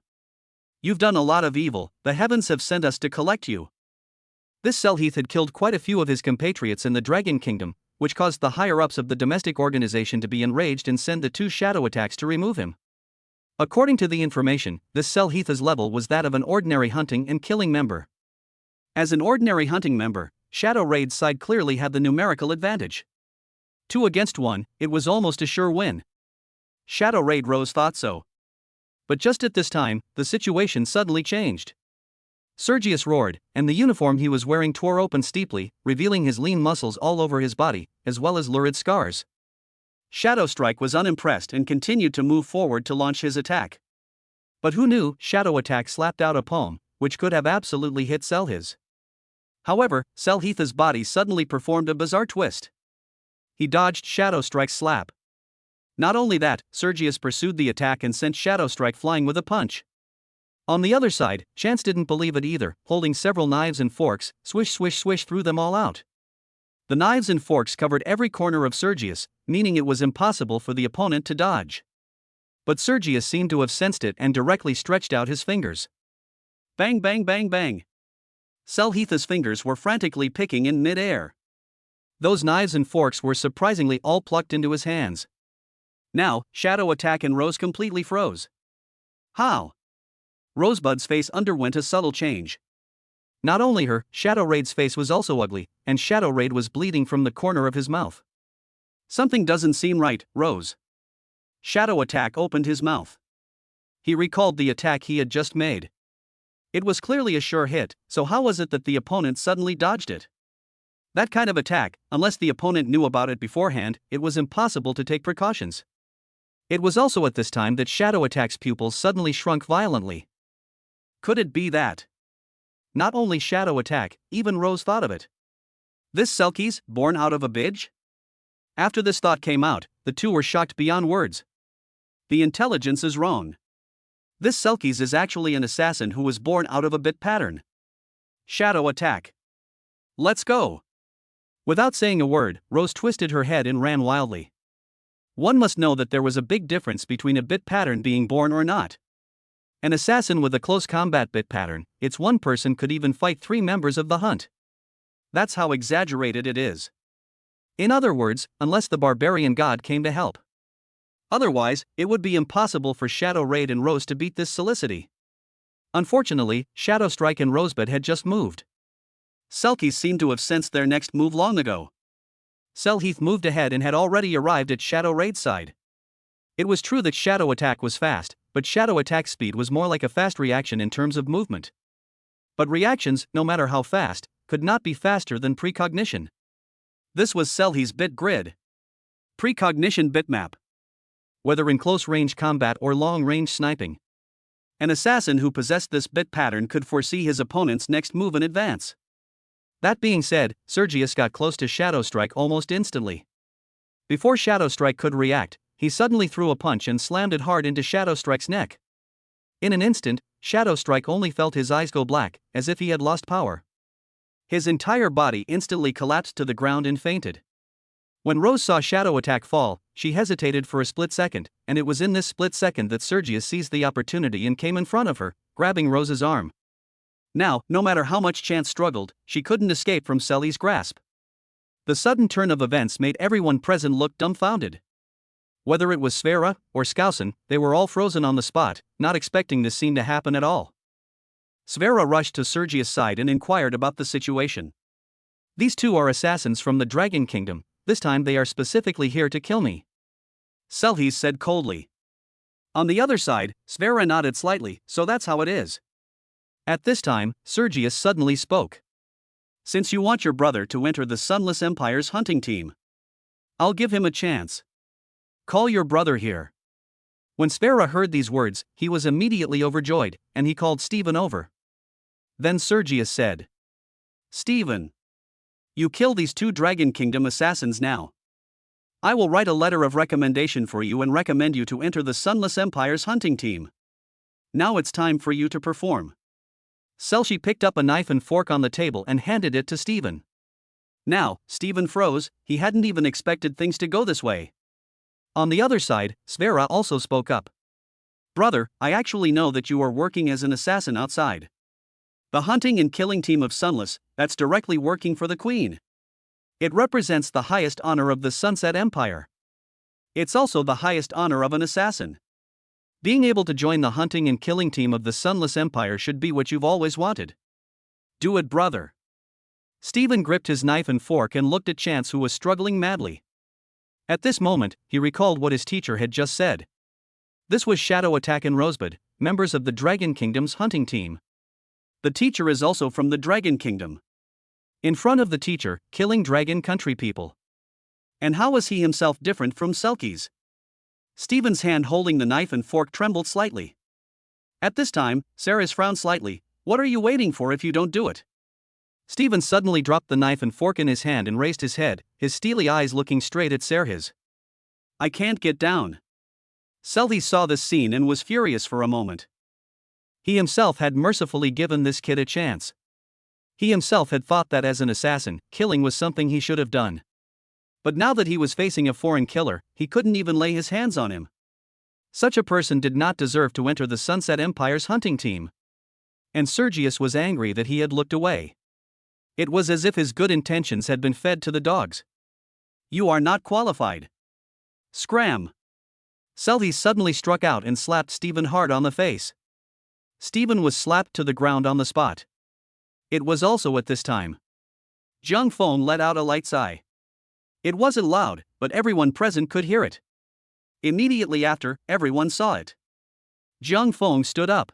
You've done a lot of evil, the heavens have sent us to collect you. This Selheath had killed quite a few of his compatriots in the Dragon Kingdom, which caused the higher-ups of the domestic organization to be enraged and send the two Shadow Attacks to remove him. According to the information, this Selheath's level was that of an ordinary hunting and killing member. As an ordinary hunting member, Shadow Raid's side clearly had the numerical advantage. 2 against 1, it was almost a sure win. Shadow Raid Rose thought so. But just at this time, the situation suddenly changed. Sergius roared, and the uniform he was wearing tore open steeply, revealing his lean muscles all over his body, as well as lurid scars. Shadow Strike was unimpressed and continued to move forward to launch his attack. But who knew, Shadow Attack slapped out a palm, which could have absolutely hit Selhis. However, Selhith's body suddenly performed a bizarre twist. He dodged Shadow Strike's slap. Not only that, Sergius pursued the attack and sent Shadow Strike flying with a punch. On the other side, Chance didn't believe it either, holding several knives and forks, swish swish swish threw them all out. The knives and forks covered every corner of Sergius, meaning it was impossible for the opponent to dodge. But Sergius seemed to have sensed it and directly stretched out his fingers. Bang bang bang bang. Selhith's fingers were frantically picking in mid-air. Those knives and forks were surprisingly all plucked into his hands. Now, Shadow Attack and Rose completely froze. How? Rosebud's face underwent a subtle change. Not only her, Shadow Raid's face was also ugly, and Shadow Raid was bleeding from the corner of his mouth. Something doesn't seem right, Rose. Shadow Attack opened his mouth. He recalled the attack he had just made. It was clearly a sure hit, so how was it that the opponent suddenly dodged it? That kind of attack, unless the opponent knew about it beforehand, it was impossible to take precautions. It was also at this time that Shadow Attack's pupils suddenly shrunk violently. Could it be that? Not only Shadow Attack, even Rose thought of it. This Selkies, born out of a bitch? After this thought came out, the two were shocked beyond words. The intelligence is wrong. This Selkies is actually an assassin who was born out of a bit pattern. Shadow Attack. Let's go. Without saying a word, Rose twisted her head and ran wildly. One must know that there was a big difference between a bit pattern being born or not. An assassin with a close combat bit pattern, it's one person could even fight 3 members of the hunt. That's how exaggerated it is. In other words, unless the barbarian god came to help. Otherwise, it would be impossible for Shadow Raid and Rose to beat this Solicity. Unfortunately, Shadow Strike and Rosebud had just moved. Selkies seemed to have sensed their next move long ago. Selheath moved ahead and had already arrived at Shadow Raid's side. It was true that Shadow Attack was fast, but Shadow Attack speed was more like a fast reaction in terms of movement. But reactions, no matter how fast, could not be faster than precognition. This was Selheath's bit grid. Precognition bitmap. Whether in close-range combat or long-range sniping, an assassin who possessed this bit pattern could foresee his opponent's next move in advance. That being said, Sergius got close to Shadow Strike almost instantly. Before Shadow Strike could react, he suddenly threw a punch and slammed it hard into Shadow Strike's neck. In an instant, Shadow Strike only felt his eyes go black, as if he had lost power. His entire body instantly collapsed to the ground and fainted. When Rose saw Shadow Attack fall, she hesitated for a split second, and it was in this split second that Sergius seized the opportunity and came in front of her, grabbing Rose's arm. Now, no matter how much Chance struggled, she couldn't escape from Selly's grasp. The sudden turn of events made everyone present look dumbfounded. Whether it was Sverre or Skousen, they were all frozen on the spot, not expecting this scene to happen at all. Sverre rushed to Sergius' side and inquired about the situation. These two are assassins from the Dragon Kingdom, this time they are specifically here to kill me. Selheath said coldly. On the other side, Sverre nodded slightly, so that's how it is. At this time, Sergius suddenly spoke. Since you want your brother to enter the Sunless Empire's hunting team, I'll give him a chance. Call your brother here. When Sverre heard these words, he was immediately overjoyed, and he called Stephen over. Then Sergius said, Stephen, you kill these 2 Dragon Kingdom assassins now. I will write a letter of recommendation for you and recommend you to enter the Sunless Empire's hunting team. Now it's time for you to perform. Selshi picked up a knife and fork on the table and handed it to Stephen. Now, Stephen froze, he hadn't even expected things to go this way. On the other side, Sverre also spoke up. Brother, I actually know that you are working as an assassin outside the hunting and killing team of Sunless, that's directly working for the Queen. It represents the highest honor of the Sunset Empire. It's also the highest honor of an assassin. Being able to join the hunting and killing team of the Sunless Empire should be what you've always wanted. Do it, brother. Stephen gripped his knife and fork and looked at Chance, who was struggling madly. At this moment, he recalled what his teacher had just said. This was Shadow Attack and Rosebud, members of the Dragon Kingdom's hunting team. The teacher is also from the Dragon Kingdom. In front of the teacher, killing Dragon Country people. And how was he himself different from Selkies? Stephen's hand holding the knife and fork trembled slightly. At this time, Sarah's frowned slightly. What are you waiting for if you don't do it? Stephen suddenly dropped the knife and fork in his hand and raised his head, his steely eyes looking straight at Sarah's. I can't get down. Selkie saw this scene and was furious for a moment. He himself had mercifully given this kid a chance. He himself had thought that as an assassin, killing was something he should have done. But now that he was facing a foreign killer, he couldn't even lay his hands on him. Such a person did not deserve to enter the Sunset Empire's hunting team. And Sergius was angry that he had looked away. It was as if his good intentions had been fed to the dogs. You are not qualified. Scram! Selkie suddenly struck out and slapped Stephen hard on the face. Stephen was slapped to the ground on the spot. It was also at this time. Zhang Feng let out a light sigh. It wasn't loud, but everyone present could hear it. Immediately after, everyone saw it. Zhang Feng stood up.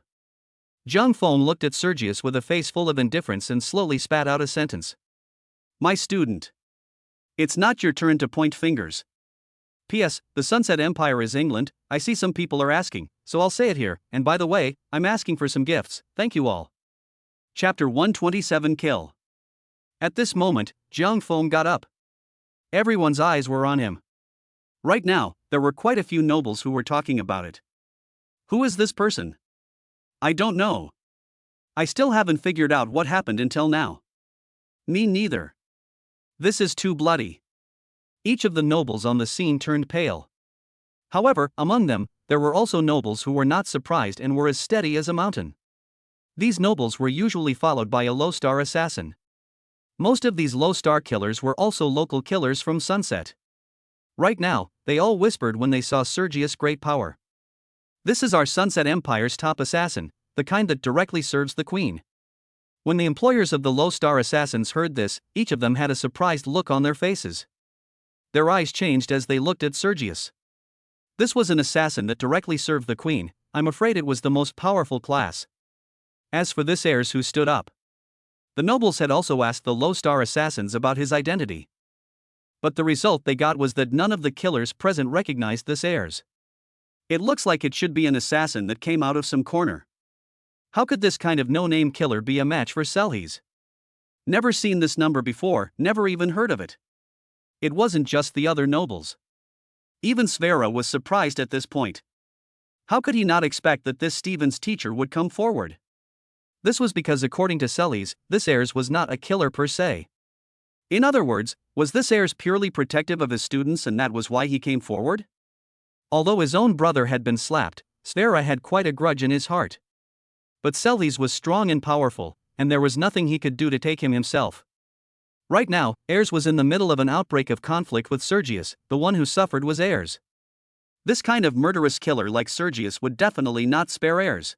Zhang Feng looked at Sergius with a face full of indifference and slowly spat out a sentence. My student. It's not your turn to point fingers. P.S. The Sunset Empire is England, I see some people are asking, so I'll say it here, and by the way, I'm asking for some gifts, thank you all. Chapter 127 Kill. At this moment, Zhang Feng got up. Everyone's eyes were on him. Right now, there were quite a few nobles who were talking about it. Who is this person? I don't know. I still haven't figured out what happened until now. Me neither. This is too bloody. Each of the nobles on the scene turned pale. However, among them, there were also nobles who were not surprised and were as steady as a mountain. These nobles were usually followed by a low-star assassin. Most of these low-star killers were also local killers from Sunset. Right now, they all whispered when they saw Sergius' great power. This is our Sunset Empire's top assassin, the kind that directly serves the queen. When the employers of the low-star assassins heard this, each of them had a surprised look on their faces. Their eyes changed as they looked at Sergius. This was an assassin that directly served the queen. I'm afraid it was the most powerful class. As for this heirs who stood up, the nobles had also asked the low-star assassins about his identity. But the result they got was that none of the killers present recognized this heirs. It looks like it should be an assassin that came out of some corner. How could this kind of no-name killer be a match for Selkies? Never seen this number before, never even heard of it. It wasn't just the other nobles. Even Sverre was surprised at this point. How could he not expect that this Stephen's teacher would come forward? This was because according to Selkies, this heirs was not a killer per se. In other words, was this heirs purely protective of his students and that was why he came forward? Although his own brother had been slapped, Sverre had quite a grudge in his heart. But Selkies was strong and powerful, and there was nothing he could do to take him himself. Right now, Ayres was in the middle of an outbreak of conflict with Sergius. The one who suffered was Ayres. This kind of murderous killer like Sergius would definitely not spare Ayres.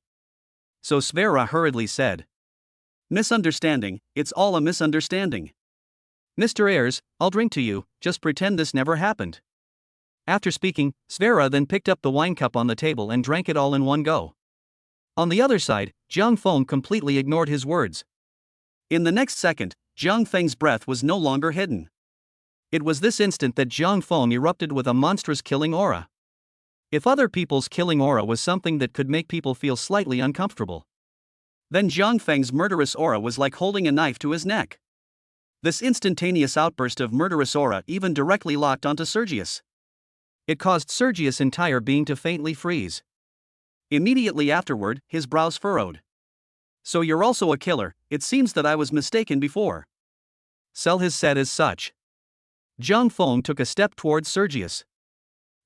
So Sverre hurriedly said, Misunderstanding, it's all a misunderstanding. Mr. Ayres, I'll drink to you, just pretend this never happened. After speaking, Sverre then picked up the wine cup on the table and drank it all in one go. On the other side, Zhang Feng completely ignored his words. In the next second, Zhang Feng's breath was no longer hidden. It was this instant that Zhang Feng erupted with a monstrous killing aura. If other people's killing aura was something that could make people feel slightly uncomfortable, then Zhang Feng's murderous aura was like holding a knife to his neck. This instantaneous outburst of murderous aura even directly locked onto Sergius. It caused Sergius' entire being to faintly freeze. Immediately afterward, his brows furrowed. So you're also a killer, it seems that I was mistaken before. Selkies said as such. Zhang Feng took a step towards Sergius.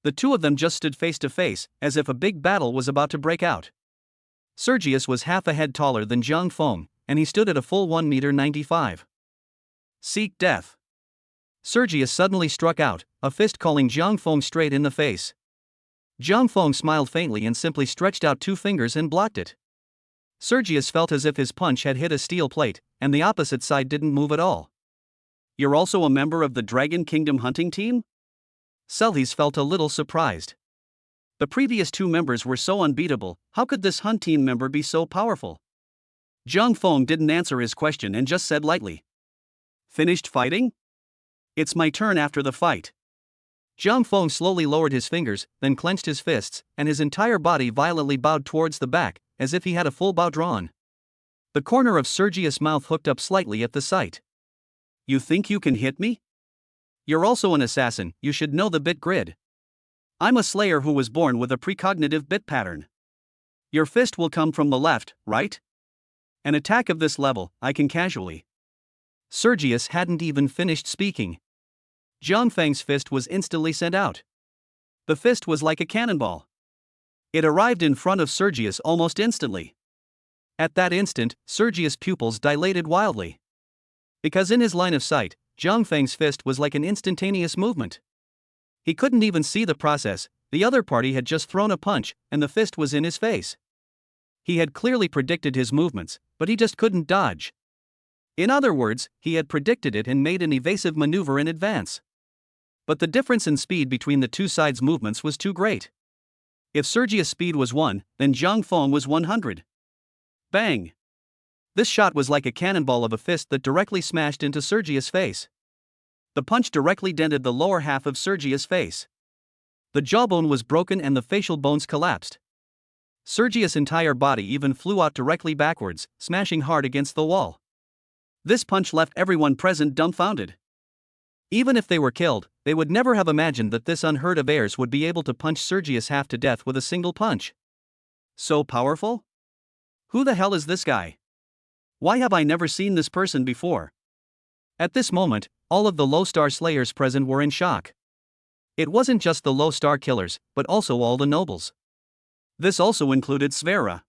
The two of them just stood face to face, as if a big battle was about to break out. Sergius was half a head taller than Zhang Feng, and he stood at a full 1.95 meters. Seek death. Sergius suddenly struck out, a fist calling Zhang Feng straight in the face. Zhang Feng smiled faintly and simply stretched out two fingers and blocked it. Sergius felt as if his punch had hit a steel plate, and the opposite side didn't move at all. You're also a member of the Dragon Kingdom hunting team? Selkies felt a little surprised. The previous two members were so unbeatable, how could this hunt team member be so powerful? Zhang Feng didn't answer his question and just said lightly. Finished fighting? It's my turn after the fight. Zhang Feng slowly lowered his fingers, then clenched his fists, and his entire body violently bowed towards the back, as if he had a full bow drawn. The corner of Sergius' mouth hooked up slightly at the sight. You think you can hit me? You're also an assassin, you should know the bit grid. I'm a slayer who was born with a precognitive bit pattern. Your fist will come from the left, right? An attack of this level, I can casually. Sergius hadn't even finished speaking. Zhang Feng's fist was instantly sent out. The fist was like a cannonball. It arrived in front of Sergius almost instantly. At that instant, Sergius' pupils dilated wildly. Because in his line of sight, Zhang Feng's fist was like an instantaneous movement. He couldn't even see the process, the other party had just thrown a punch, and the fist was in his face. He had clearly predicted his movements, but he just couldn't dodge. In other words, he had predicted it and made an evasive maneuver in advance. But the difference in speed between the two sides' movements was too great. If Sergius' speed was 1, then Zhang Feng was 100. Bang! This shot was like a cannonball of a fist that directly smashed into Sergius' face. The punch directly dented the lower half of Sergius' face. The jawbone was broken and the facial bones collapsed. Sergius' entire body even flew out directly backwards, smashing hard against the wall. This punch left everyone present dumbfounded. Even if they were killed, they would never have imagined that this unheard of heirs would be able to punch Sergius half to death with a single punch. So powerful? Who the hell is this guy? Why have I never seen this person before? At this moment, all of the low-star slayers present were in shock. It wasn't just the low-star killers, but also all the nobles. This also included Svera.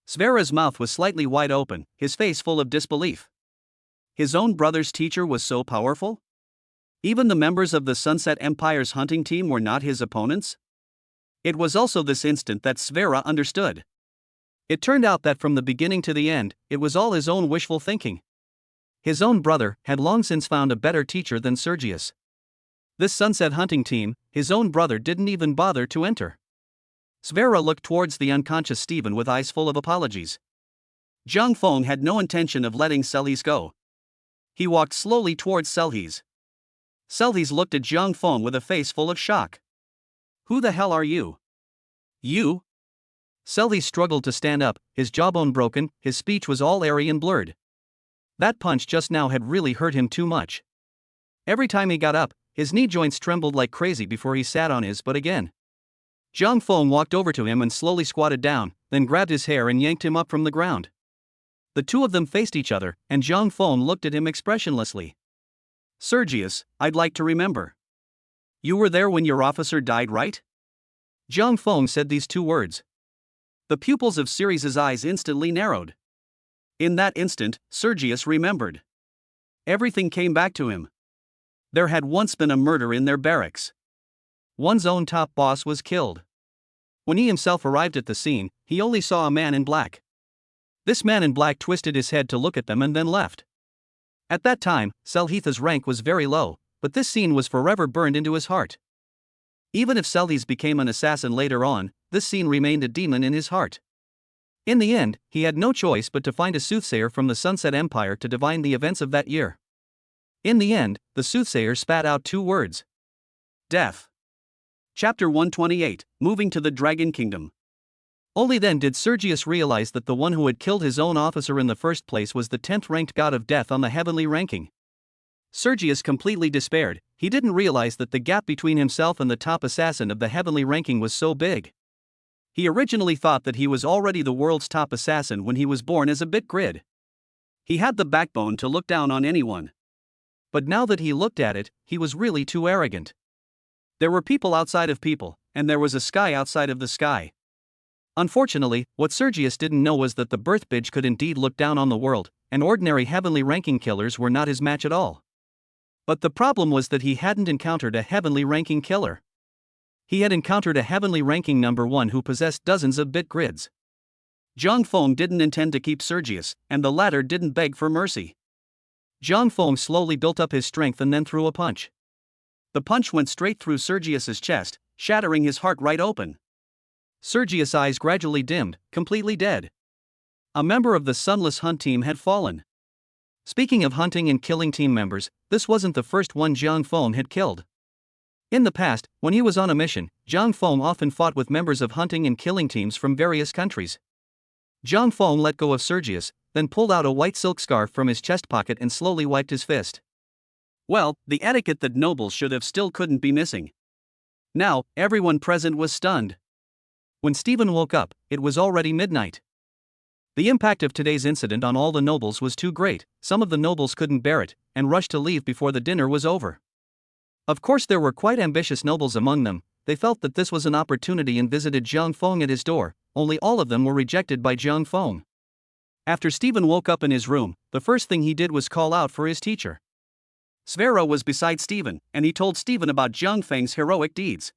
Svera's mouth was slightly wide open, his face full of disbelief. His own brother's teacher was so powerful? Even the members of the Sunset Empire's hunting team were not his opponents? It was also this instant that Svera understood. It turned out that from the beginning to the end, it was all his own wishful thinking. His own brother had long since found a better teacher than Sergius. This Sunset hunting team, his own brother didn't even bother to enter. Svera looked towards the unconscious Stephen with eyes full of apologies. Zhang Feng had no intention of letting Selhis go. He walked slowly towards Selhis. Selhis looked at Zhang Feng with a face full of shock. Who the hell are you? You? Selhis struggled to stand up, his jawbone broken, his speech was all airy and blurred. That punch just now had really hurt him too much. Every time he got up, his knee joints trembled like crazy before he sat on his butt again. Zhang Feng walked over to him and slowly squatted down, then grabbed his hair and yanked him up from the ground. The two of them faced each other, and Zhang Feng looked at him expressionlessly. Sergius, I'd like to remember. You were there when your officer died, right? Zhang Feng said these two words. The pupils of Ceres' eyes instantly narrowed. In that instant, Sergius remembered. Everything came back to him. There had once been a murder in their barracks. One's own top boss was killed. When he himself arrived at the scene, he only saw a man in black. This man in black twisted his head to look at them and then left. At that time, Selhitha's rank was very low, but this scene was forever burned into his heart. Even if Selhis became an assassin later on, this scene remained a demon in his heart. In the end, he had no choice but to find a soothsayer from the Sunset Empire to divine the events of that year. In the end, the soothsayer spat out two words. Death. Chapter 128, Moving to the Dragon Kingdom. Only then did Sergius realize that the one who had killed his own officer in the first place was the 10th-ranked god of death on the heavenly ranking. Sergius completely despaired. He didn't realize that the gap between himself and the top assassin of the heavenly ranking was so big. He originally thought that he was already the world's top assassin when he was born as a bit grid. He had the backbone to look down on anyone. But now that he looked at it, he was really too arrogant. There were people outside of people, and there was a sky outside of the sky. Unfortunately, what Sergius didn't know was that the birth bitch could indeed look down on the world, and ordinary heavenly ranking killers were not his match at all. But the problem was that he hadn't encountered a heavenly ranking killer. He had encountered a heavenly ranking number 1 who possessed dozens of bit grids. Zhang Feng didn't intend to keep Sergius, and the latter didn't beg for mercy. Zhang Feng slowly built up his strength and then threw a punch. The punch went straight through Sergius's chest, shattering his heart right open. Sergius' eyes gradually dimmed, completely dead. A member of the Sunless Hunt team had fallen. Speaking of hunting and killing team members, this wasn't the first one Jiang Feng had killed. In the past, when he was on a mission, Jiang Feng often fought with members of hunting and killing teams from various countries. Jiang Feng let go of Sergius, then pulled out a white silk scarf from his chest pocket and slowly wiped his fist. Well, the etiquette that nobles should have still couldn't be missing. Now, everyone present was stunned. When Stephen woke up, it was already midnight. The impact of today's incident on all the nobles was too great. Some of the nobles couldn't bear it, and rushed to leave before the dinner was over. Of course there were quite ambitious nobles among them. They felt that this was an opportunity and visited Jiang Feng at his door, only all of them were rejected by Jiang Feng. After Stephen woke up in his room, the first thing he did was call out for his teacher. Sverre was beside Stephen, and he told Stephen about Jiang Feng's heroic deeds.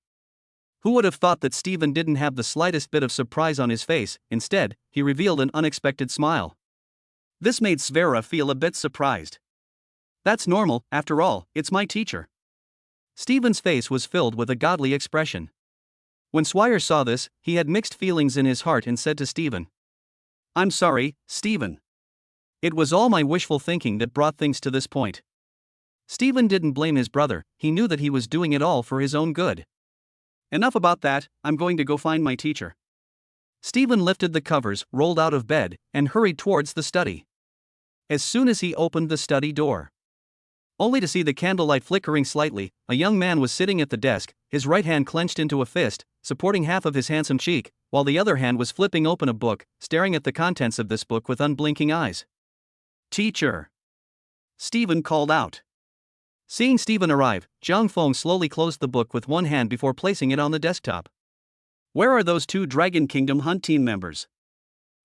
Who would have thought that Stephen didn't have the slightest bit of surprise on his face? Instead, he revealed an unexpected smile. This made Sverre feel a bit surprised. That's normal, after all, it's my teacher. Stephen's face was filled with a godly expression. When Swire saw this, he had mixed feelings in his heart and said to Stephen, "I'm sorry, Stephen. It was all my wishful thinking that brought things to this point." Stephen didn't blame his brother, he knew that he was doing it all for his own good. Enough about that, I'm going to go find my teacher. Stephen lifted the covers, rolled out of bed, and hurried towards the study. As soon as he opened the study door, only to see the candlelight flickering slightly, a young man was sitting at the desk, his right hand clenched into a fist, supporting half of his handsome cheek, while the other hand was flipping open a book, staring at the contents of this book with unblinking eyes. "Teacher!" Stephen called out. Seeing Stephen arrive, Jiang Feng slowly closed the book with one hand before placing it on the desktop. "Where are those two Dragon Kingdom Hunt team members?"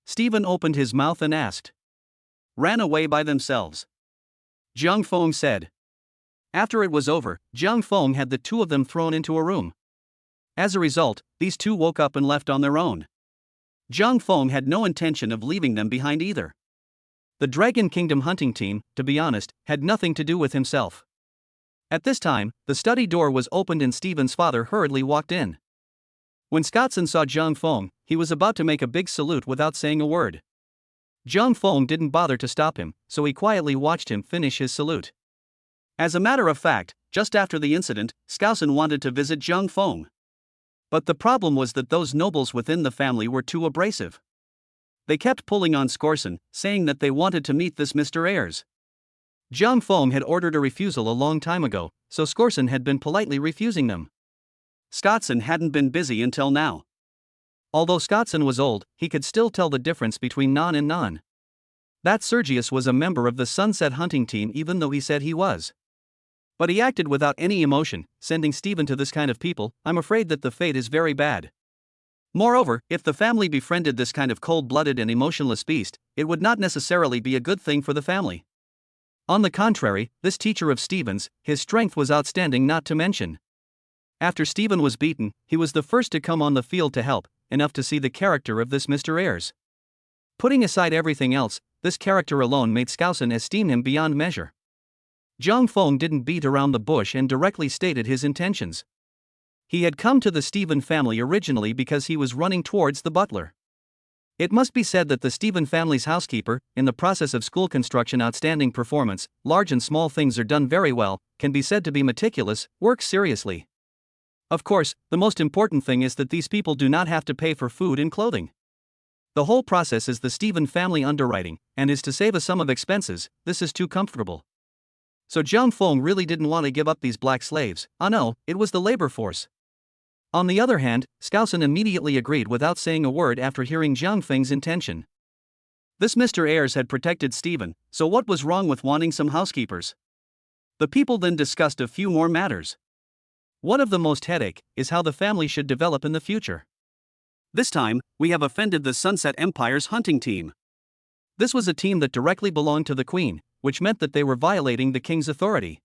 Stephen opened his mouth and asked. "Ran away by themselves," Jiang Feng said. After it was over, Jiang Feng had the two of them thrown into a room. As a result, these two woke up and left on their own. Jiang Feng had no intention of leaving them behind either. The Dragon Kingdom hunting team, to be honest, had nothing to do with himself. At this time, the study door was opened and Stephen's father hurriedly walked in. When Scottson saw Jiang Feng, he was about to make a big salute without saying a word. Jiang Feng didn't bother to stop him, so he quietly watched him finish his salute. As a matter of fact, just after the incident, Scottson wanted to visit Jiang Feng. But the problem was that those nobles within the family were too abrasive. They kept pulling on Scottson, saying that they wanted to meet this Mr. Ayres. Jiang Feng had ordered a refusal a long time ago, so Scottson had been politely refusing them. Scottson hadn't been busy until now. Although Scottson was old, he could still tell the difference between non and non. That Sergius was a member of the Sunset hunting team even though he said he was. But he acted without any emotion, sending Stephen to this kind of people. I'm afraid that the fate is very bad. Moreover, if the family befriended this kind of cold-blooded and emotionless beast, it would not necessarily be a good thing for the family. On the contrary, this teacher of Stephen's, his strength was outstanding not to mention. After Stephen was beaten, he was the first to come on the field to help, enough to see the character of this Mr. Ayres. Putting aside everything else, this character alone made Scottson esteem him beyond measure. Jiang Feng didn't beat around the bush and directly stated his intentions. He had come to the Stephen family originally because he was running towards the butler. It must be said that the Stephen family's housekeeper, in the process of school construction outstanding performance, large and small things are done very well, can be said to be meticulous, works seriously. Of course, the most important thing is that these people do not have to pay for food and clothing. The whole process is the Stephen family underwriting, and is to save a sum of expenses. This is too comfortable. So Jiang Feng really didn't want to give up these black slaves. No, it was the labor force. On the other hand, Scottson immediately agreed without saying a word after hearing Jiang Feng's intention. This Mr. Ayres had protected Stephen, so what was wrong with wanting some housekeepers? The people then discussed a few more matters. One of the most headache is how the family should develop in the future. This time, we have offended the Sunset Empire's hunting team. This was a team that directly belonged to the Queen, which meant that they were violating the King's authority.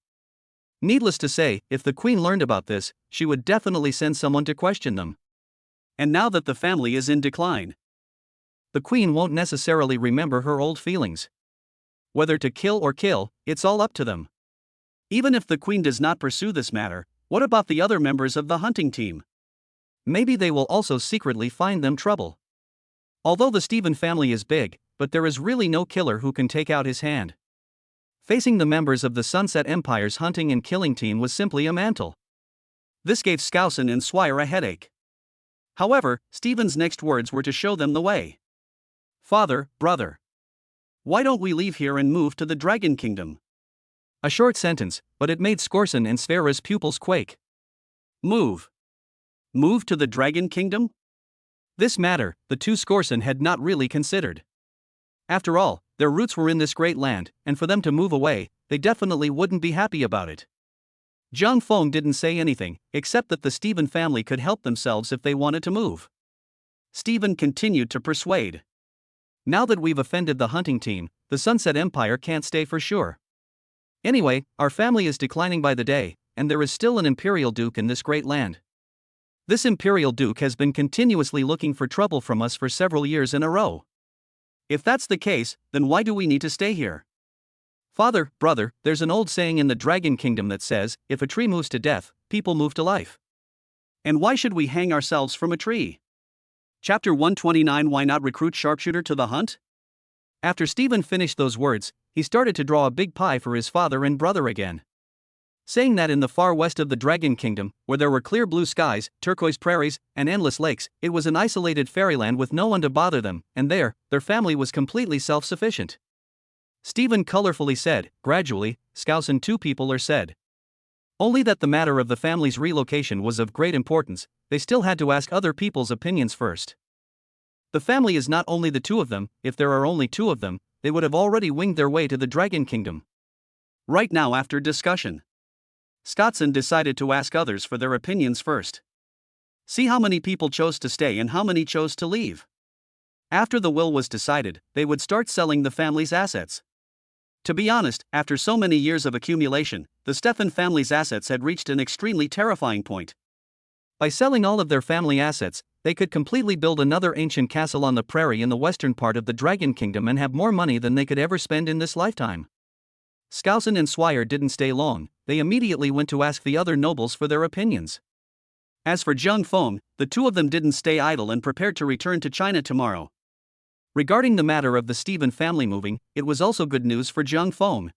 Needless to say, if the Queen learned about this, she would definitely send someone to question them. And now that the family is in decline, the Queen won't necessarily remember her old feelings. Whether to kill or kill, it's all up to them. Even if the Queen does not pursue this matter, what about the other members of the hunting team? Maybe they will also secretly find them trouble. Although the Stephen family is big, but there is really no killer who can take out his hand. Facing the members of the Sunset Empire's hunting and killing team was simply a mantle. This gave Skousen and Swire a headache. However, Stephen's next words were to show them the way. "Father, brother. Why don't we leave here and move to the Dragon Kingdom?" A short sentence, but it made Skorsen and Sfera's pupils quake. Move? Move to the Dragon Kingdom? This matter, the two Skorsen had not really considered. After all, their roots were in this great land, and for them to move away, they definitely wouldn't be happy about it. Zhang Feng didn't say anything, except that the Stephen family could help themselves if they wanted to move. Stephen continued to persuade. "Now that we've offended the hunting team, the Sunset Empire can't stay for sure. Anyway, our family is declining by the day, and there is still an Imperial Duke in this great land. This Imperial Duke has been continuously looking for trouble from us for several years in a row. If that's the case, then why do we need to stay here? Father, brother, there's an old saying in the Dragon Kingdom that says, if a tree moves to death, people move to life. And why should we hang ourselves from a tree?" Chapter 129. Why not recruit sharpshooter to the hunt? After Stephen finished those words, he started to draw a big pie for his father and brother again. Saying that in the far west of the Dragon Kingdom, where there were clear blue skies, turquoise prairies, and endless lakes, it was an isolated fairyland with no one to bother them, and there, their family was completely self-sufficient. Stephen colorfully said, "Gradually, Skousen two people are said." Only that the matter of the family's relocation was of great importance, they still had to ask other people's opinions first. The family is not only the two of them, if there are only two of them, they would have already winged their way to the Dragon Kingdom. Right now, after discussion, Skousen decided to ask others for their opinions first. See how many people chose to stay and how many chose to leave. After the will was decided, they would start selling the family's assets. To be honest, after so many years of accumulation, the Stephen family's assets had reached an extremely terrifying point. By selling all of their family assets, they could completely build another ancient castle on the prairie in the western part of the Dragon Kingdom and have more money than they could ever spend in this lifetime. Skousen and Swire didn't stay long, they immediately went to ask the other nobles for their opinions. As for Zhang Feng, the two of them didn't stay idle and prepared to return to China tomorrow. Regarding the matter of the Stephen family moving, it was also good news for Zhang Feng.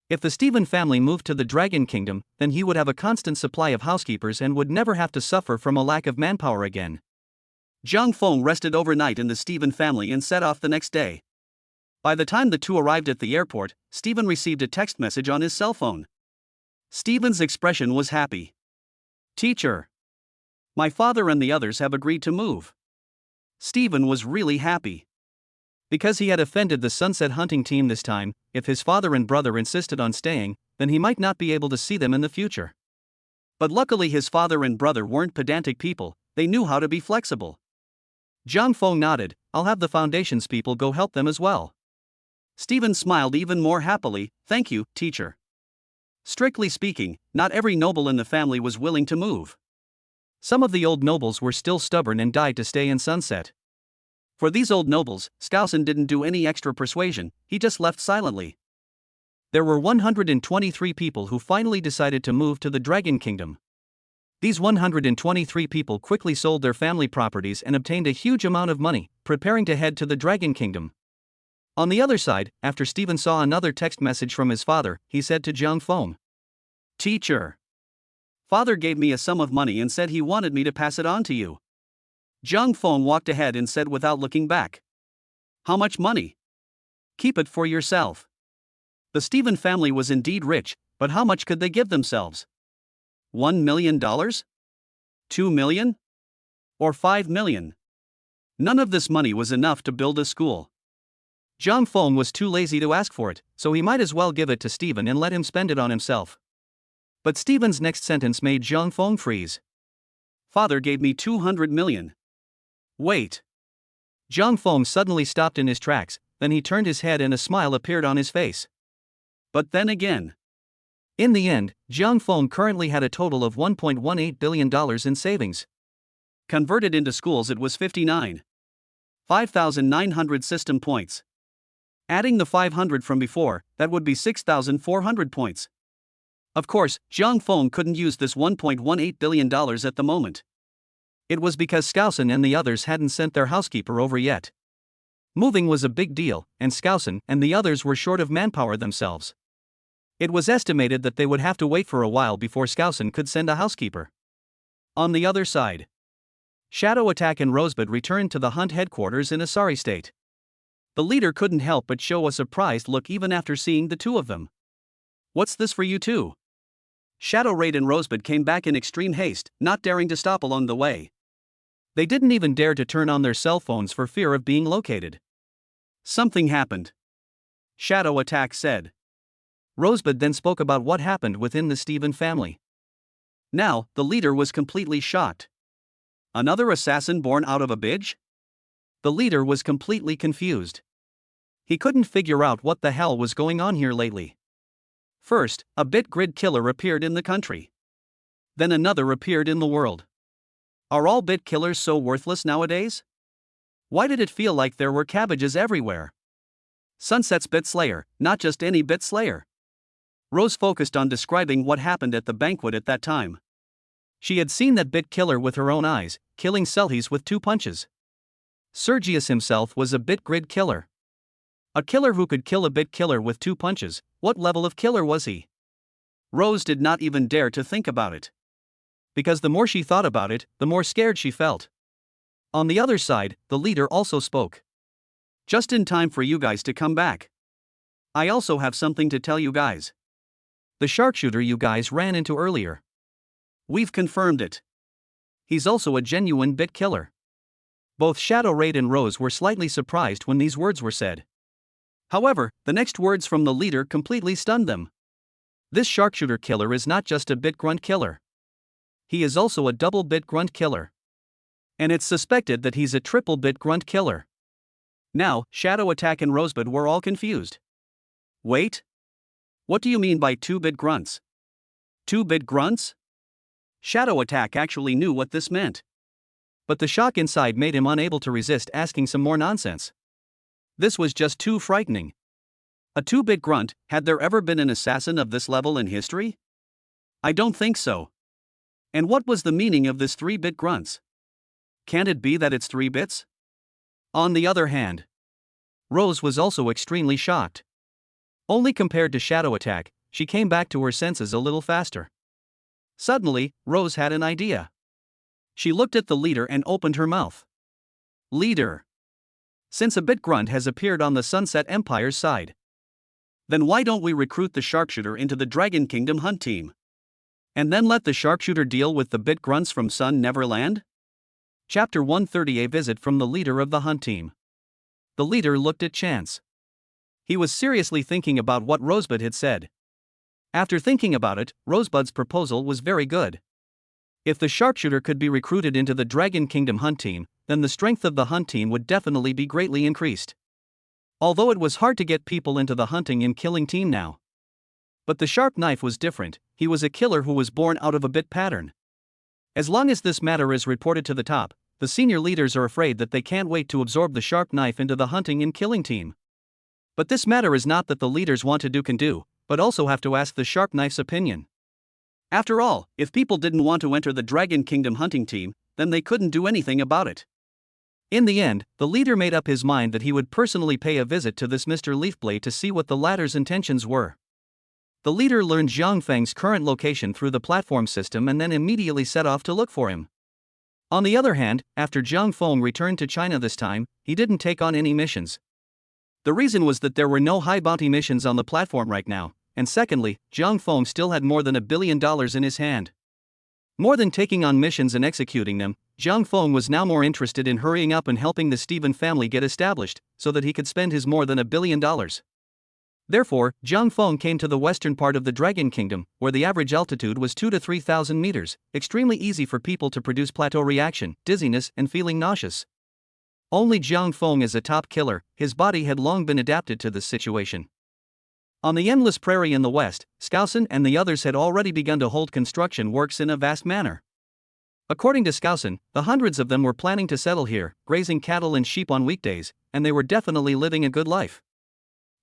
If the Stephen family moved to the Dragon Kingdom, then he would have a constant supply of housekeepers and would never have to suffer from a lack of manpower again. Zhang Feng rested overnight in the Stephen family and set off the next day. By the time the two arrived at the airport, Stephen received a text message on his cell phone. Stephen's expression was happy. "Teacher. My father and the others have agreed to move." Stephen was really happy. Because he had offended the Sunset hunting team this time, if his father and brother insisted on staying, then he might not be able to see them in the future. But luckily his father and brother weren't pedantic people, they knew how to be flexible. Zhang Feng nodded, "I'll have the Foundation's people go help them as well." Stephen smiled even more happily, "Thank you, teacher." Strictly speaking, not every noble in the family was willing to move. Some of the old nobles were still stubborn and died to stay in Sunset. For these old nobles, Skousen didn't do any extra persuasion, he just left silently. There were 123 people who finally decided to move to the Dragon Kingdom. These 123 people quickly sold their family properties and obtained a huge amount of money, preparing to head to the Dragon Kingdom. On the other side, after Stephen saw another text message from his father, he said to Zhang Feng, "Teacher. Father gave me a sum of money and said he wanted me to pass it on to you." Zhang Feng walked ahead and said without looking back, "How much money?" "Keep it for yourself." The Stephen family was indeed rich, but how much could they give themselves? $1 million? $2 million? Or $5 million? None of this money was enough to build a school. Zhang Feng was too lazy to ask for it, so he might as well give it to Stephen and let him spend it on himself. But Stephen's next sentence made Zhang Feng freeze. "Father gave me 200 million. Wait." Zhang Feng suddenly stopped in his tracks, then he turned his head and a smile appeared on his face. But then again. In the end, Zhang Feng currently had a total of $1.18 billion in savings. Converted into schools, it was 5,900 system points. Adding the 500 from before, that would be 6,400 points. Of course, Zhang Feng couldn't use this $1.18 billion at the moment. It was because Skousen and the others hadn't sent their housekeeper over yet. Moving was a big deal, and Skousen and the others were short of manpower themselves. It was estimated that they would have to wait for a while before Skousen could send a housekeeper. On the other side, Shadow Attack and Rosebud returned to the hunt headquarters in a sorry state. The leader couldn't help but show a surprised look even after seeing the two of them. "What's this for you two?" Shadow Raid and Rosebud came back in extreme haste, not daring to stop along the way. They didn't even dare to turn on their cell phones for fear of being located. "Something happened," Shadow Attack said. Rosebud then spoke about what happened within the Steven family. Now, the leader was completely shocked. Another assassin born out of a bitch? The leader was completely confused. He couldn't figure out what the hell was going on here lately. First, a bit grid killer appeared in the country. Then another appeared in the world. Are all bit killers so worthless nowadays? Why did it feel like there were cabbages everywhere? Sunset's Bit Slayer, not just any Bit Slayer. Rose focused on describing what happened at the banquet at that time. She had seen that bit killer with her own eyes, killing Celtis with 2 punches. Sergius himself was a bit grid killer. A killer who could kill a bit killer with 2 punches. What level of killer was he? Rose did not even dare to think about it. Because the more she thought about it, the more scared she felt. On the other side, the leader also spoke. "Just in time for you guys to come back. I also have something to tell you guys. The sharpshooter you guys ran into earlier. We've confirmed it. He's also a genuine bit killer." Both Shadow Raid and Rose were slightly surprised when these words were said. However, the next words from the leader completely stunned them. This sharpshooter killer is not just a bit grunt killer. He is also a double bit grunt killer. And it's suspected that he's a triple bit grunt killer. Now, Shadow Attack and Rosebud were all confused. "Wait? What do you mean by 2-bit grunts? 2-bit grunts?" Shadow Attack actually knew what this meant. But the shock inside made him unable to resist asking some more nonsense. This was just too frightening. A 2-bit grunt, had there ever been an assassin of this level in history? I don't think so. And what was the meaning of this 3-bit grunts? Can't it be that it's 3 bits? On the other hand, Rose was also extremely shocked. Only compared to Shadow Attack, she came back to her senses a little faster. Suddenly, Rose had an idea. She looked at the leader and opened her mouth. "Leader. Since a bit grunt has appeared on the Sunset Empire's side, then why don't we recruit the sharpshooter into the Dragon Kingdom hunt team? And then let the sharpshooter deal with the bit grunts from Sun Neverland?" Chapter 130: A visit from the leader of the hunt team. The leader looked at Chance. He was seriously thinking about what Rosebud had said. After thinking about it, Rosebud's proposal was very good. If the sharpshooter could be recruited into the Dragon Kingdom hunt team, then the strength of the hunt team would definitely be greatly increased. Although it was hard to get people into the hunting and killing team now. But the sharp knife was different. He was a killer who was born out of a bit pattern. As long as this matter is reported to the top, the senior leaders are afraid that they can't wait to absorb the sharp knife into the hunting and killing team. But this matter is not that the leaders want to do can do, but also have to ask the sharp knife's opinion. After all, if people didn't want to enter the Dragon Kingdom hunting team, then they couldn't do anything about it. In the end, the leader made up his mind that he would personally pay a visit to this Mr. Leafblade to see what the latter's intentions were. The leader learned Zhang Feng's current location through the platform system and then immediately set off to look for him. On the other hand, after Zhang Feng returned to China this time, he didn't take on any missions. The reason was that there were no high bounty missions on the platform right now, and secondly, Zhang Feng still had more than $1 billion in his hand. More than taking on missions and executing them, Zhang Feng was now more interested in hurrying up and helping the Steven family get established, so that he could spend his more than $1 billion. Therefore, Zhang Feng came to the western part of the Dragon Kingdom, where the average altitude was 2,000 to 3,000 meters, extremely easy for people to produce plateau reaction, dizziness, and feeling nauseous. Only Zhang Feng is a top killer, his body had long been adapted to this situation. On the endless prairie in the west, Skousen and the others had already begun to hold construction works in a vast manner. According to Skousen, the hundreds of them were planning to settle here, grazing cattle and sheep on weekdays, and they were definitely living a good life.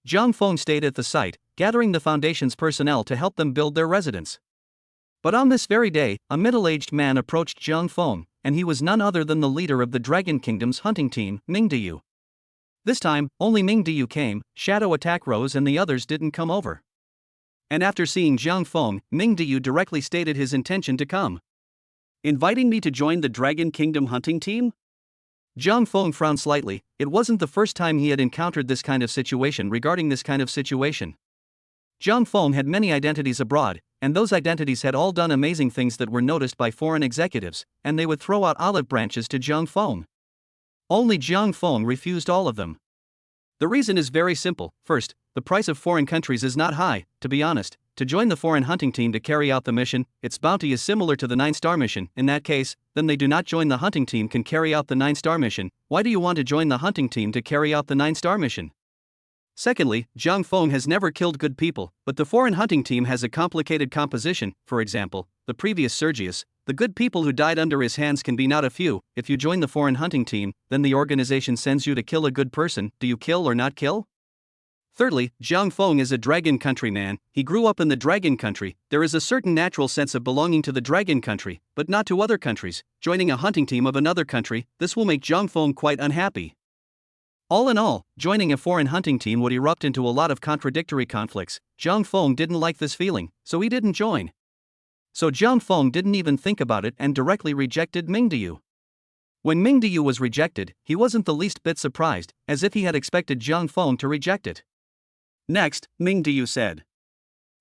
Zhang Feng stayed at the site, gathering the Foundation's personnel to help them build their residence. But on this very day, a middle-aged man approached Zhang Feng, and he was none other than the leader of the Dragon Kingdom's hunting team, Mingdiyu. This time, only Mingdiyu came, shadow attack rose and the others didn't come over. And after seeing Jiang Feng, Mingdiyu directly stated his intention to come. Inviting me to join the Dragon Kingdom hunting team? Jiang Feng frowned slightly. It wasn't the first time he had encountered this kind of situation. Regarding this kind of situation, Jiang Feng had many identities abroad, and those identities had all done amazing things that were noticed by foreign executives, and they would throw out olive branches to Jiang Feng. Only Jiang Feng refused all of them. The reason is very simple. First, the price of foreign countries is not high. To be honest, to join the foreign hunting team to carry out the mission, its bounty is similar to the 9-star mission. In that case, then they do not join the hunting team can carry out the 9-star mission. Why do you want to join the hunting team to carry out the 9-star mission? Secondly, Jiang Feng has never killed good people, but the foreign hunting team has a complicated composition. For example, the previous Sergius, the good people who died under his hands can be not a few. If you join the foreign hunting team, then the organization sends you to kill a good person. Do you kill or not kill? Thirdly, Jiang Feng is a dragon country man. He grew up in the dragon country. There is a certain natural sense of belonging to the dragon country, but not to other countries. Joining a hunting team of another country, this will make Jiang Feng quite unhappy. All in all, joining a foreign hunting team would erupt into a lot of contradictory conflicts. Jiang Feng didn't like this feeling, so he didn't join. So Jiang Feng didn't even think about it and directly rejected Mingdiyu. When Mingdiyu was rejected, he wasn't the least bit surprised, as if he had expected Jiang Feng to reject it. Next, Mingdiyu said,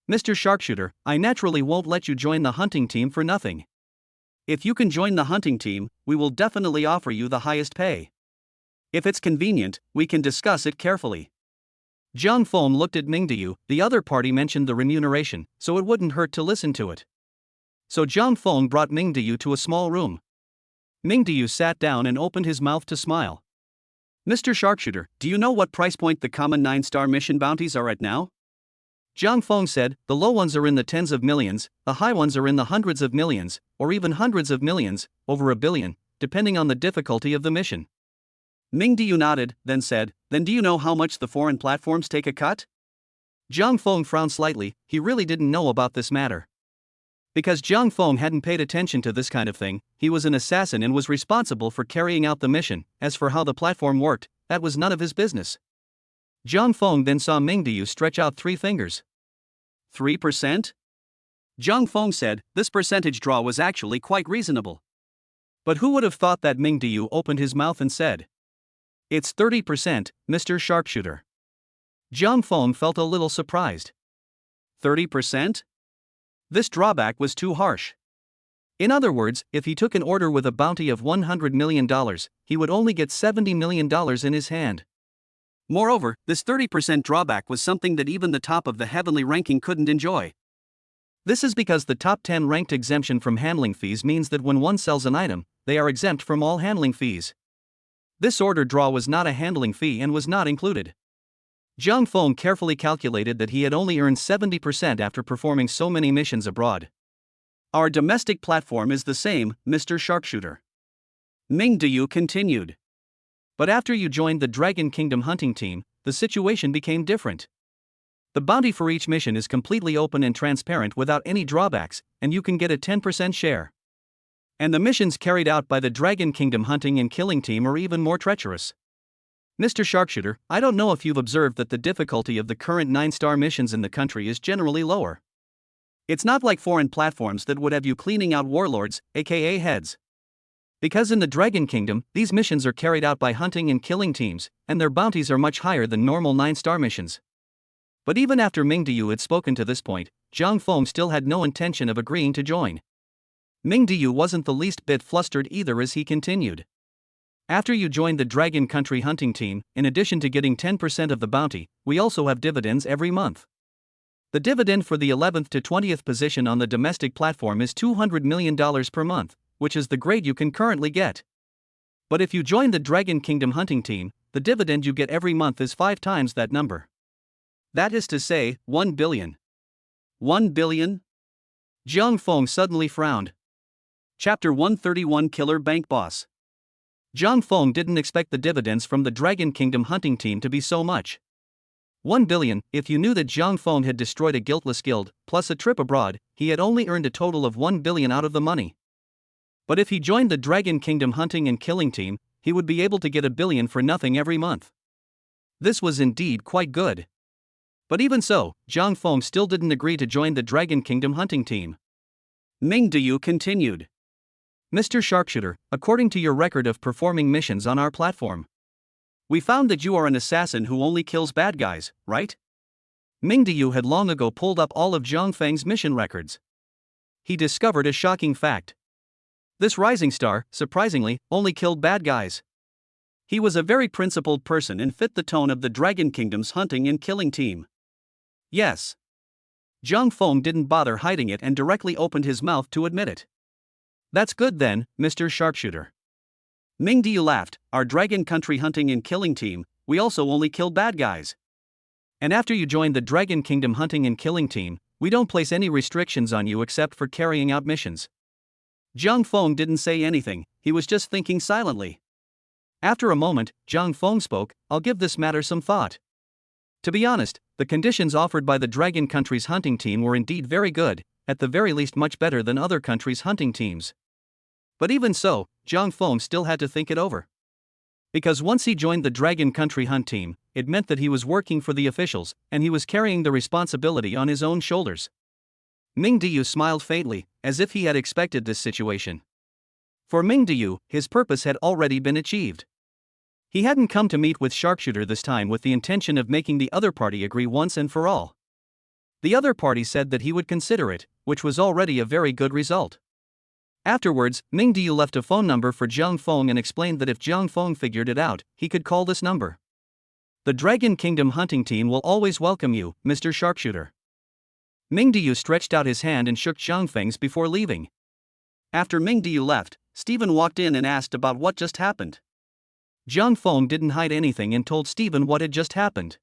"Mr. Sharpshooter, I naturally won't let you join the hunting team for nothing. If you can join the hunting team, we will definitely offer you the highest pay. If it's convenient, we can discuss it carefully." Jiang Feng looked at Mingdiyu. The other party mentioned the remuneration, so it wouldn't hurt to listen to it. So Jiang Feng brought Mingdiyu to a small room. Mingdiyu sat down and opened his mouth to smile. "Mr. Sharpshooter, do you know what price point the common 9-star mission bounties are at now?" Jiang Feng said, "The low ones are in the tens of millions, the high ones are in the hundreds of millions, or even hundreds of millions, over $1 billion, depending on the difficulty of the mission." Mingdiyu nodded, then said, "Then do you know how much the foreign platforms take a cut?" Jiang Feng frowned slightly. He really didn't know about this matter. Because Jiang Feng hadn't paid attention to this kind of thing, he was an assassin and was responsible for carrying out the mission. As for how the platform worked, that was none of his business. Jiang Feng then saw Mingdiyu stretch out 3 fingers. 3%? Jiang Feng said, this percentage draw was actually quite reasonable. But who would have thought that Mingdiyu opened his mouth and said, "It's 30%, Mr. Sharpshooter." Jiang Feng felt a little surprised. 30%? This drawback was too harsh. In other words, if he took an order with a bounty of $100 million, he would only get $70 million in his hand. Moreover, this 30% drawback was something that even the top of the heavenly ranking couldn't enjoy. This is because the top 10 ranked exemption from handling fees means that when one sells an item, they are exempt from all handling fees. This order draw was not a handling fee and was not included. Jiang Feng carefully calculated that he had only earned 70% after performing so many missions abroad. "Our domestic platform is the same, Mr. Sharpshooter," Mingdiyu continued. "But after you joined the Dragon Kingdom hunting team, the situation became different. The bounty for each mission is completely open and transparent without any drawbacks, and you can get a 10% share. And the missions carried out by the Dragon Kingdom hunting and killing team are even more treacherous. Mr. Sharpshooter, I don't know if you've observed that the difficulty of the current 9-star missions in the country is generally lower. It's not like foreign platforms that would have you cleaning out warlords, aka heads. Because in the Dragon Kingdom, these missions are carried out by hunting and killing teams, and their bounties are much higher than normal 9-star missions." But even after Mingdiyu had spoken to this point, Jiang Feng still had no intention of agreeing to join. Mingdiyu wasn't the least bit flustered either as he continued. "After you joined the Dragon Country hunting team, in addition to getting 10% of the bounty, we also have dividends every month. The dividend for the 11th to 20th position on the domestic platform is $200 million per month, which is the grade you can currently get. But if you join the Dragon Kingdom hunting team, the dividend you get every month is 5 times that number. That is to say, 1 billion. 1 billion? Jiang Feng suddenly frowned. Chapter 131 Killer Bank Boss. Jiang Feng didn't expect the dividends from the Dragon Kingdom hunting team to be so much. 1 billion, if you knew that Jiang Feng had destroyed a guiltless guild, plus a trip abroad, he had only earned a total of 1 billion out of the money. But if he joined the Dragon Kingdom hunting and killing team, he would be able to get $1 billion for nothing every month. This was indeed quite good. But even so, Zhang Feng still didn't agree to join the Dragon Kingdom hunting team. Ming Deyu continued. Mr. Sharpshooter, according to your record of performing missions on our platform, we found that you are an assassin who only kills bad guys, right? Ming Deyu had long ago pulled up all of Zhang Feng's mission records. He discovered a shocking fact. This rising star, surprisingly, only killed bad guys. He was a very principled person and fit the tone of the Dragon Kingdom's hunting and killing team. Yes. Zhang Feng didn't bother hiding it and directly opened his mouth to admit it. That's good then, Mr. Sharpshooter. Ming Deyu laughed. Our Dragon Country hunting and killing team, we also only kill bad guys. And after you joined the Dragon Kingdom hunting and killing team, we don't place any restrictions on you except for carrying out missions. Zhang Feng didn't say anything, he was just thinking silently. After a moment, Zhang Feng spoke. I'll give this matter some thought. To be honest, the conditions offered by the Dragon Country's hunting team were indeed very good, at the very least much better than other countries' hunting teams. But even so, Zhang Feng still had to think it over. Because once he joined the Dragon Country hunt team, it meant that he was working for the officials, and he was carrying the responsibility on his own shoulders. Ming Deyu smiled faintly, as if he had expected this situation. For Ming Deyu, his purpose had already been achieved. He hadn't come to meet with Sharpshooter this time with the intention of making the other party agree once and for all. The other party said that he would consider it, which was already a very good result. Afterwards, Ming Deyu left a phone number for Zhang Feng and explained that if Zhang Feng figured it out, he could call this number. The Dragon Kingdom hunting team will always welcome you, Mr. Sharpshooter. Ming Deyu stretched out his hand and shook Zhang Feng's before leaving. After Ming Deyu left, Stephen walked in and asked about what just happened. Zhang Feng didn't hide anything and told Stephen what had just happened.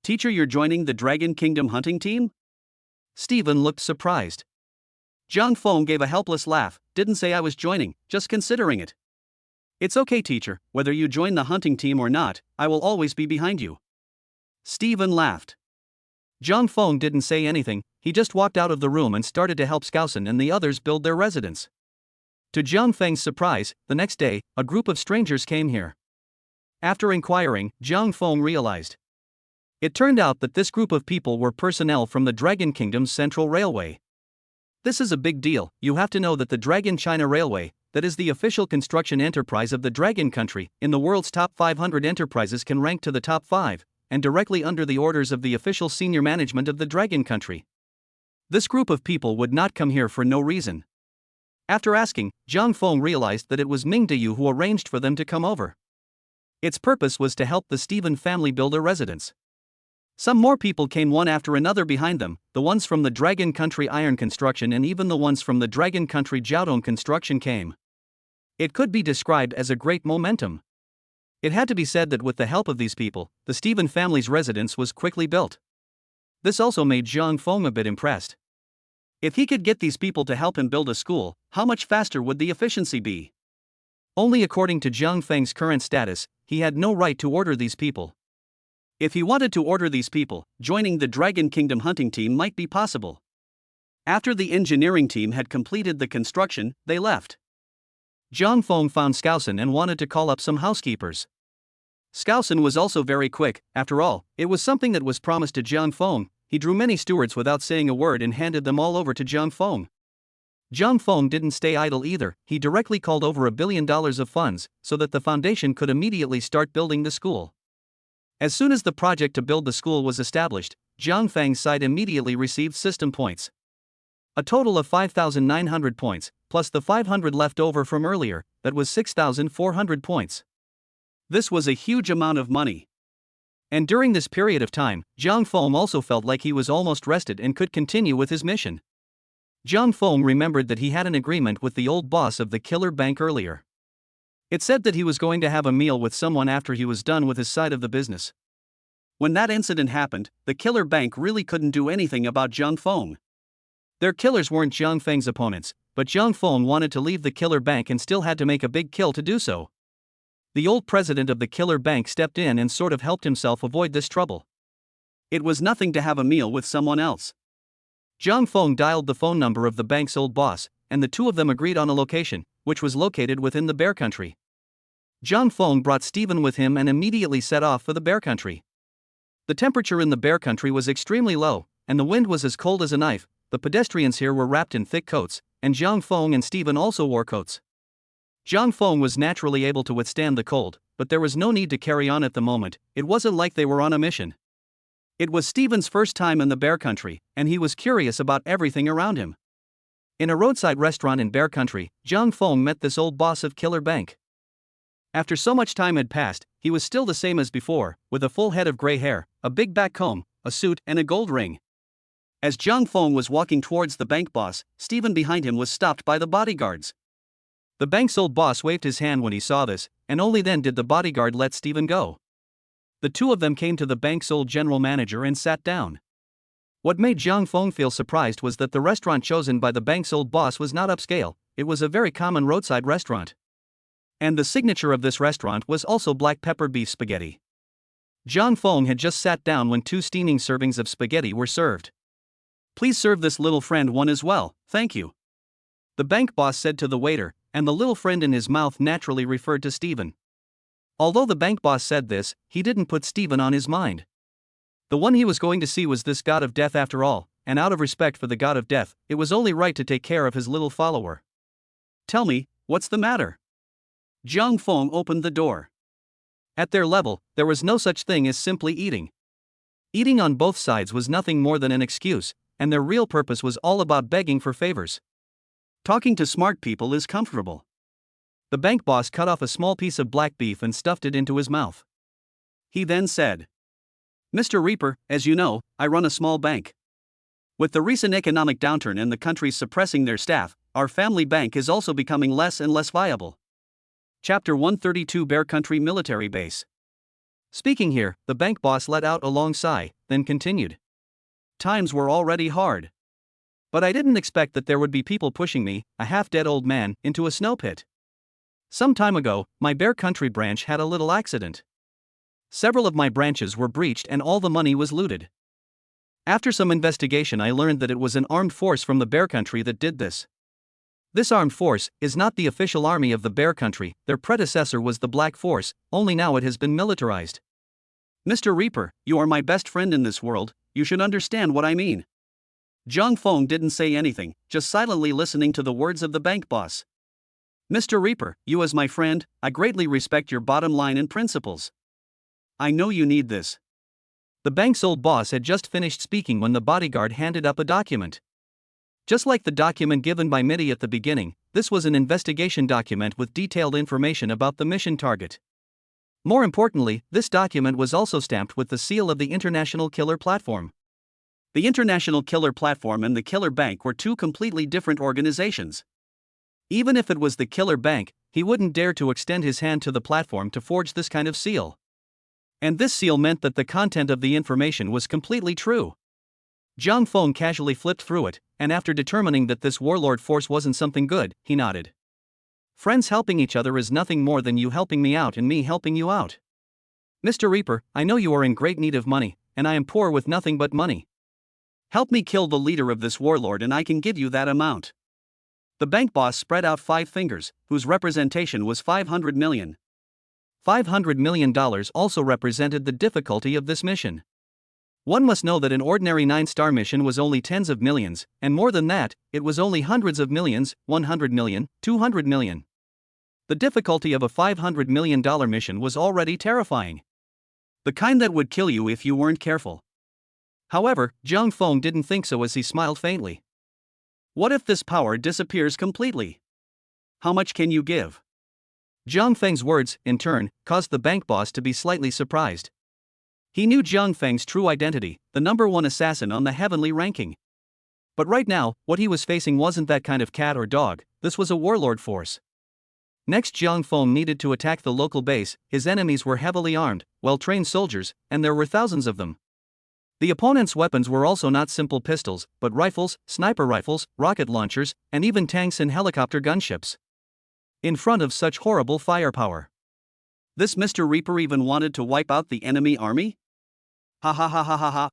Teacher, you're joining the Dragon Kingdom hunting team? Stephen looked surprised. Zhang Feng gave a helpless laugh. Didn't say I was joining, just considering it. It's okay, teacher, whether you join the hunting team or not, I will always be behind you. Stephen laughed. Zhang Feng didn't say anything, he just walked out of the room and started to help Skousen and the others build their residence. To Zhang Feng's surprise, the next day, a group of strangers came here. After inquiring, Zhang Feng realized. It turned out that this group of people were personnel from the Dragon Kingdom's Central Railway. This is a big deal. You have to know that the Dragon China Railway, that is the official construction enterprise of the Dragon Country, in the world's top 500 enterprises can rank to the top 5, and directly under the orders of the official senior management of the Dragon Country. This group of people would not come here for no reason. After asking, Zhang Feng realized that it was Ming Deyu who arranged for them to come over. Its purpose was to help the Stephen family build a residence. Some more people came one after another behind them, the ones from the Dragon Country Iron Construction and even the ones from the Dragon Country Jiaodong Construction came. It could be described as a great momentum. It had to be said that with the help of these people, the Stephen family's residence was quickly built. This also made Zhang Feng a bit impressed. If he could get these people to help him build a school, how much faster would the efficiency be? Only according to Zhang Feng's current status, he had no right to order these people. If he wanted to order these people, joining the Dragon Kingdom hunting team might be possible. After the engineering team had completed the construction, they left. Zhang Feng found Skousen and wanted to call up some housekeepers. Skousen was also very quick. After all, it was something that was promised to Zhang Feng. He drew many stewards without saying a word and handed them all over to Zhang Feng. Zhang Feng didn't stay idle either. He directly called over $1 billion of funds, so that the foundation could immediately start building the school. As soon as the project to build the school was established, Zhang Feng's side immediately received system points. A total of 5,900 points, plus the 500 left over from earlier, that was 6,400 points. This was a huge amount of money. And during this period of time, Zhang Feng also felt like he was almost rested and could continue with his mission. Zhang Feng remembered that he had an agreement with the old boss of the killer bank earlier. It said that he was going to have a meal with someone after he was done with his side of the business. When that incident happened, the killer bank really couldn't do anything about Zhang Feng. Their killers weren't Zhang Feng's opponents, but Zhang Feng wanted to leave the killer bank and still had to make a big kill to do so. The old president of the killer bank stepped in and sort of helped himself avoid this trouble. It was nothing to have a meal with someone else. Zhang Feng dialed the phone number of the bank's old boss, and the two of them agreed on a location. which was located within the bear country. Zhang Feng brought Stephen with him and immediately set off for the bear country. The temperature in the bear country was extremely low, and the wind was as cold as a knife. The pedestrians here were wrapped in thick coats, and Zhang Feng and Stephen also wore coats. Zhang Feng was naturally able to withstand the cold, but there was no need to carry on at the moment. It wasn't like they were on a mission. It was Stephen's first time in the bear country, and he was curious about everything around him. In a roadside restaurant in bear country, Zhang Feng met this old boss of Killer Bank. After so much time had passed, he was still the same as before, with a full head of gray hair, a big back comb, a suit, and a gold ring. As Zhang Feng was walking towards the bank boss, Stephen behind him was stopped by the bodyguards. The bank's old boss waved his hand when he saw this, and only then did the bodyguard let Stephen go. The two of them came to the bank's old general manager and sat down. What made Zhang Feng feel surprised was that the restaurant chosen by the bank's old boss was not upscale. It was a very common roadside restaurant. And the signature of this restaurant was also black pepper beef spaghetti. Zhang Feng had just sat down when 2 steaming servings of spaghetti were served. "Please serve this little friend one as well, thank you," the bank boss said to the waiter, and the little friend in his mouth naturally referred to Stephen. Although the bank boss said this, he didn't put Stephen on his mind. The one he was going to see was this god of death after all, and out of respect for the god of death, it was only right to take care of his little follower. "Tell me, what's the matter?" Zhang Feng opened the door. At their level, there was no such thing as simply eating. Eating on both sides was nothing more than an excuse, and their real purpose was all about begging for favors. Talking to smart people is comfortable. The bank boss cut off a small piece of black beef and stuffed it into his mouth. He then said, "Mr. Reaper, as you know, I run a small bank. With the recent economic downturn and the country suppressing their staff, our family bank is also becoming less and less viable." Chapter 132 Bear Country Military Base. Speaking here, the bank boss let out a long sigh, then continued. "Times were already hard. But I didn't expect that there would be people pushing me, a half-dead old man, into a snow pit. Some time ago, my Bear Country branch had a little accident. Several of my branches were breached and all the money was looted. After some investigation, I learned that it was an armed force from the Bear Country that did this. This armed force is not the official army of the Bear Country. Their predecessor was the Black Force, only now it has been militarized. Mr. Reaper, you are my best friend in this world, you should understand what I mean." Zhang Feng didn't say anything, just silently listening to the words of the bank boss. "Mr. Reaper, you as my friend, I greatly respect your bottom line and principles. I know you need this." The bank's old boss had just finished speaking when the bodyguard handed up a document. Just like the document given by Mitty at the beginning, this was an investigation document with detailed information about the mission target. More importantly, this document was also stamped with the seal of the International Killer Platform. The International Killer Platform and the Killer Bank were 2 completely different organizations. Even if it was the Killer Bank, he wouldn't dare to extend his hand to the platform to forge this kind of seal. And this seal meant that the content of the information was completely true. Zhang Feng casually flipped through it, and after determining that this warlord force wasn't something good, he nodded. "Friends helping each other is nothing more than you helping me out and me helping you out. Mr. Reaper, I know you are in great need of money, and I am poor with nothing but money. Help me kill the leader of this warlord and I can give you that amount." The bank boss spread out 5 fingers, whose representation was 500 million. $500 million also represented the difficulty of this mission. One must know that an ordinary 9-star mission was only tens of millions, and more than that, it was only hundreds of millions, 100 million, 200 million. The difficulty of a $500 million mission was already terrifying. The kind that would kill you if you weren't careful. However, Zhang Feng didn't think so as he smiled faintly. "What if this power disappears completely? How much can you give?" Zhang Feng's words, in turn, caused the bank boss to be slightly surprised. He knew Zhang Feng's true identity, the #1 assassin on the heavenly ranking. But right now, what he was facing wasn't that kind of cat or dog, this was a warlord force. Next, Zhang Feng needed to attack the local base. His enemies were heavily armed, well-trained soldiers, and there were thousands of them. The opponent's weapons were also not simple pistols, but rifles, sniper rifles, rocket launchers, and even tanks and helicopter gunships. In front of such horrible firepower, this Mr. Reaper even wanted to wipe out the enemy army? Ha ha ha ha ha ha.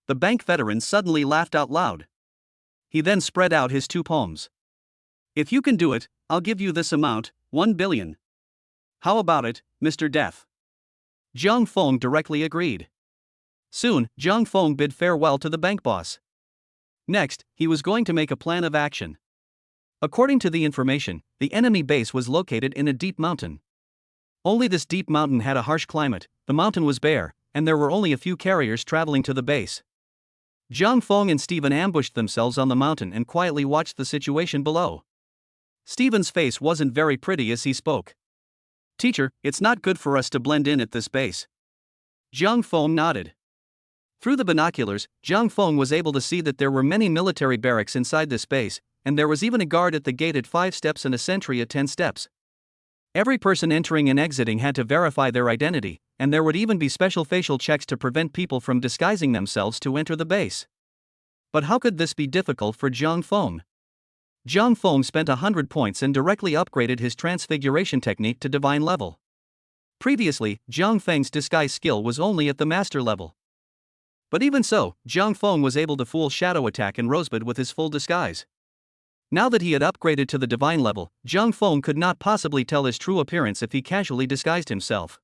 The bank veteran suddenly laughed out loud. He then spread out his 2 palms. If you can do it, I'll give you this amount, 1 billion. How about it, Mr. Death? Jiang Feng directly agreed. Soon, Jiang Feng bid farewell to the bank boss. Next, he was going to make a plan of action. According to the information, the enemy base was located in a deep mountain. Only this deep mountain had a harsh climate, the mountain was bare, and there were only a few carriers traveling to the base. Jiang Feng and Stephen ambushed themselves on the mountain and quietly watched the situation below. Stephen's face wasn't very pretty as he spoke. Teacher, it's not good for us to blend in at this base. Jiang Feng nodded. Through the binoculars, Jiang Feng was able to see that there were many military barracks inside this base, and there was even a guard at the gate at 5 steps and a sentry at 10 steps. Every person entering and exiting had to verify their identity, and there would even be special facial checks to prevent people from disguising themselves to enter the base. But how could this be difficult for Jiang Feng? Jiang Feng spent 100 points and directly upgraded his transfiguration technique to divine level. Previously, Jiang Feng's disguise skill was only at the master level. But even so, Jiang Feng was able to fool Shadow Attack and Rosebud with his full disguise. Now that he had upgraded to the divine level, Jiang Feng could not possibly tell his true appearance if he casually disguised himself.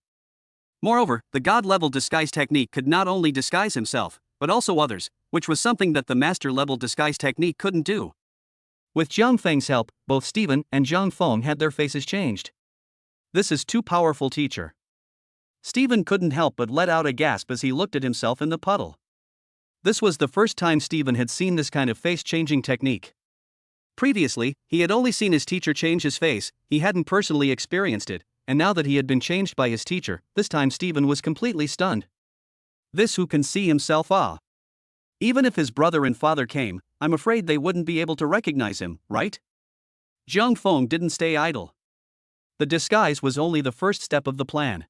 Moreover, the god-level disguise technique could not only disguise himself, but also others, which was something that the master-level disguise technique couldn't do. With Jiang Feng's help, both Stephen and Jiang Feng had their faces changed. This is too powerful, teacher. Stephen couldn't help but let out a gasp as he looked at himself in the puddle. This was the first time Stephen had seen this kind of face-changing technique. Previously, he had only seen his teacher change his face, he hadn't personally experienced it, and now that he had been changed by his teacher, this time Stephen was completely stunned. This who can see himself Even if his brother and father came, I'm afraid they wouldn't be able to recognize him, right? Jiang Feng didn't stay idle. The disguise was only the first step of the plan.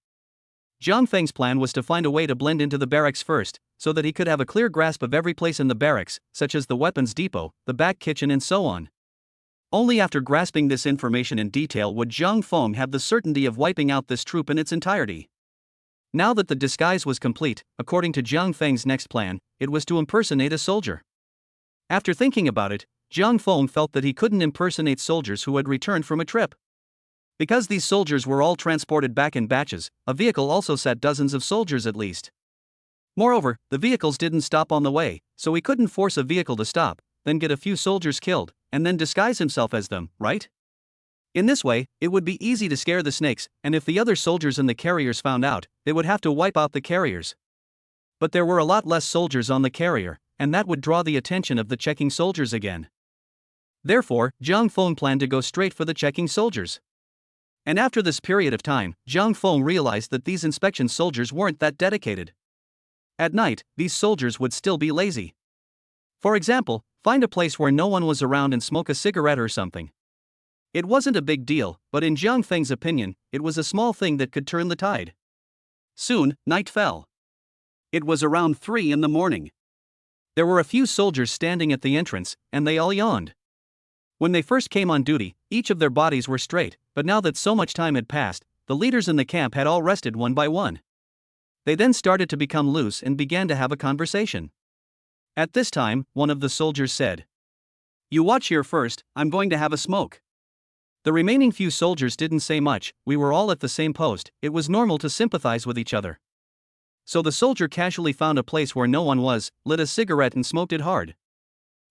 Jiang Feng's plan was to find a way to blend into the barracks first, so that he could have a clear grasp of every place in the barracks, such as the weapons depot, the back kitchen and so on. Only after grasping this information in detail would Jiang Feng have the certainty of wiping out this troop in its entirety. Now that the disguise was complete, according to Jiang Feng's next plan, it was to impersonate a soldier. After thinking about it, Jiang Feng felt that he couldn't impersonate soldiers who had returned from a trip. Because these soldiers were all transported back in batches, a vehicle also sat dozens of soldiers at least. Moreover, the vehicles didn't stop on the way, so he couldn't force a vehicle to stop, then get a few soldiers killed, and then disguise himself as them, right? In this way, it would be easy to scare the snakes, and if the other soldiers and the carriers found out, they would have to wipe out the carriers. But there were a lot less soldiers on the carrier, and that would draw the attention of the checking soldiers again. Therefore, Jiang Feng planned to go straight for the checking soldiers. And after this period of time, Jiang Feng realized that these inspection soldiers weren't that dedicated. At night, these soldiers would still be lazy. For example, find a place where no one was around and smoke a cigarette or something. It wasn't a big deal, but in Jiang Feng's opinion, it was a small thing that could turn the tide. Soon, night fell. It was around 3 in the morning. There were a few soldiers standing at the entrance, and they all yawned. When they first came on duty, each of their bodies were straight, but now that so much time had passed, the leaders in the camp had all rested one by one. They then started to become loose and began to have a conversation. At this time, one of the soldiers said, "You watch here first, I'm going to have a smoke." The remaining few soldiers didn't say much, we were all at the same post, it was normal to sympathize with each other. So the soldier casually found a place where no one was, lit a cigarette and smoked it hard.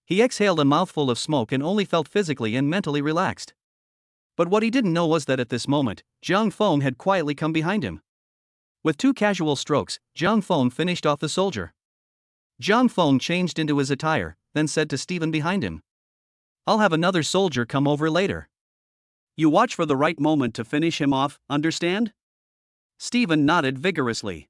He exhaled a mouthful of smoke and only felt physically and mentally relaxed. But what he didn't know was that at this moment, Jiang Feng had quietly come behind him. With 2 casual strokes, Jiang Feng finished off the soldier. Jiang Feng changed into his attire, then said to Stephen behind him, "I'll have another soldier come over later. You watch for the right moment to finish him off, understand?" Stephen nodded vigorously.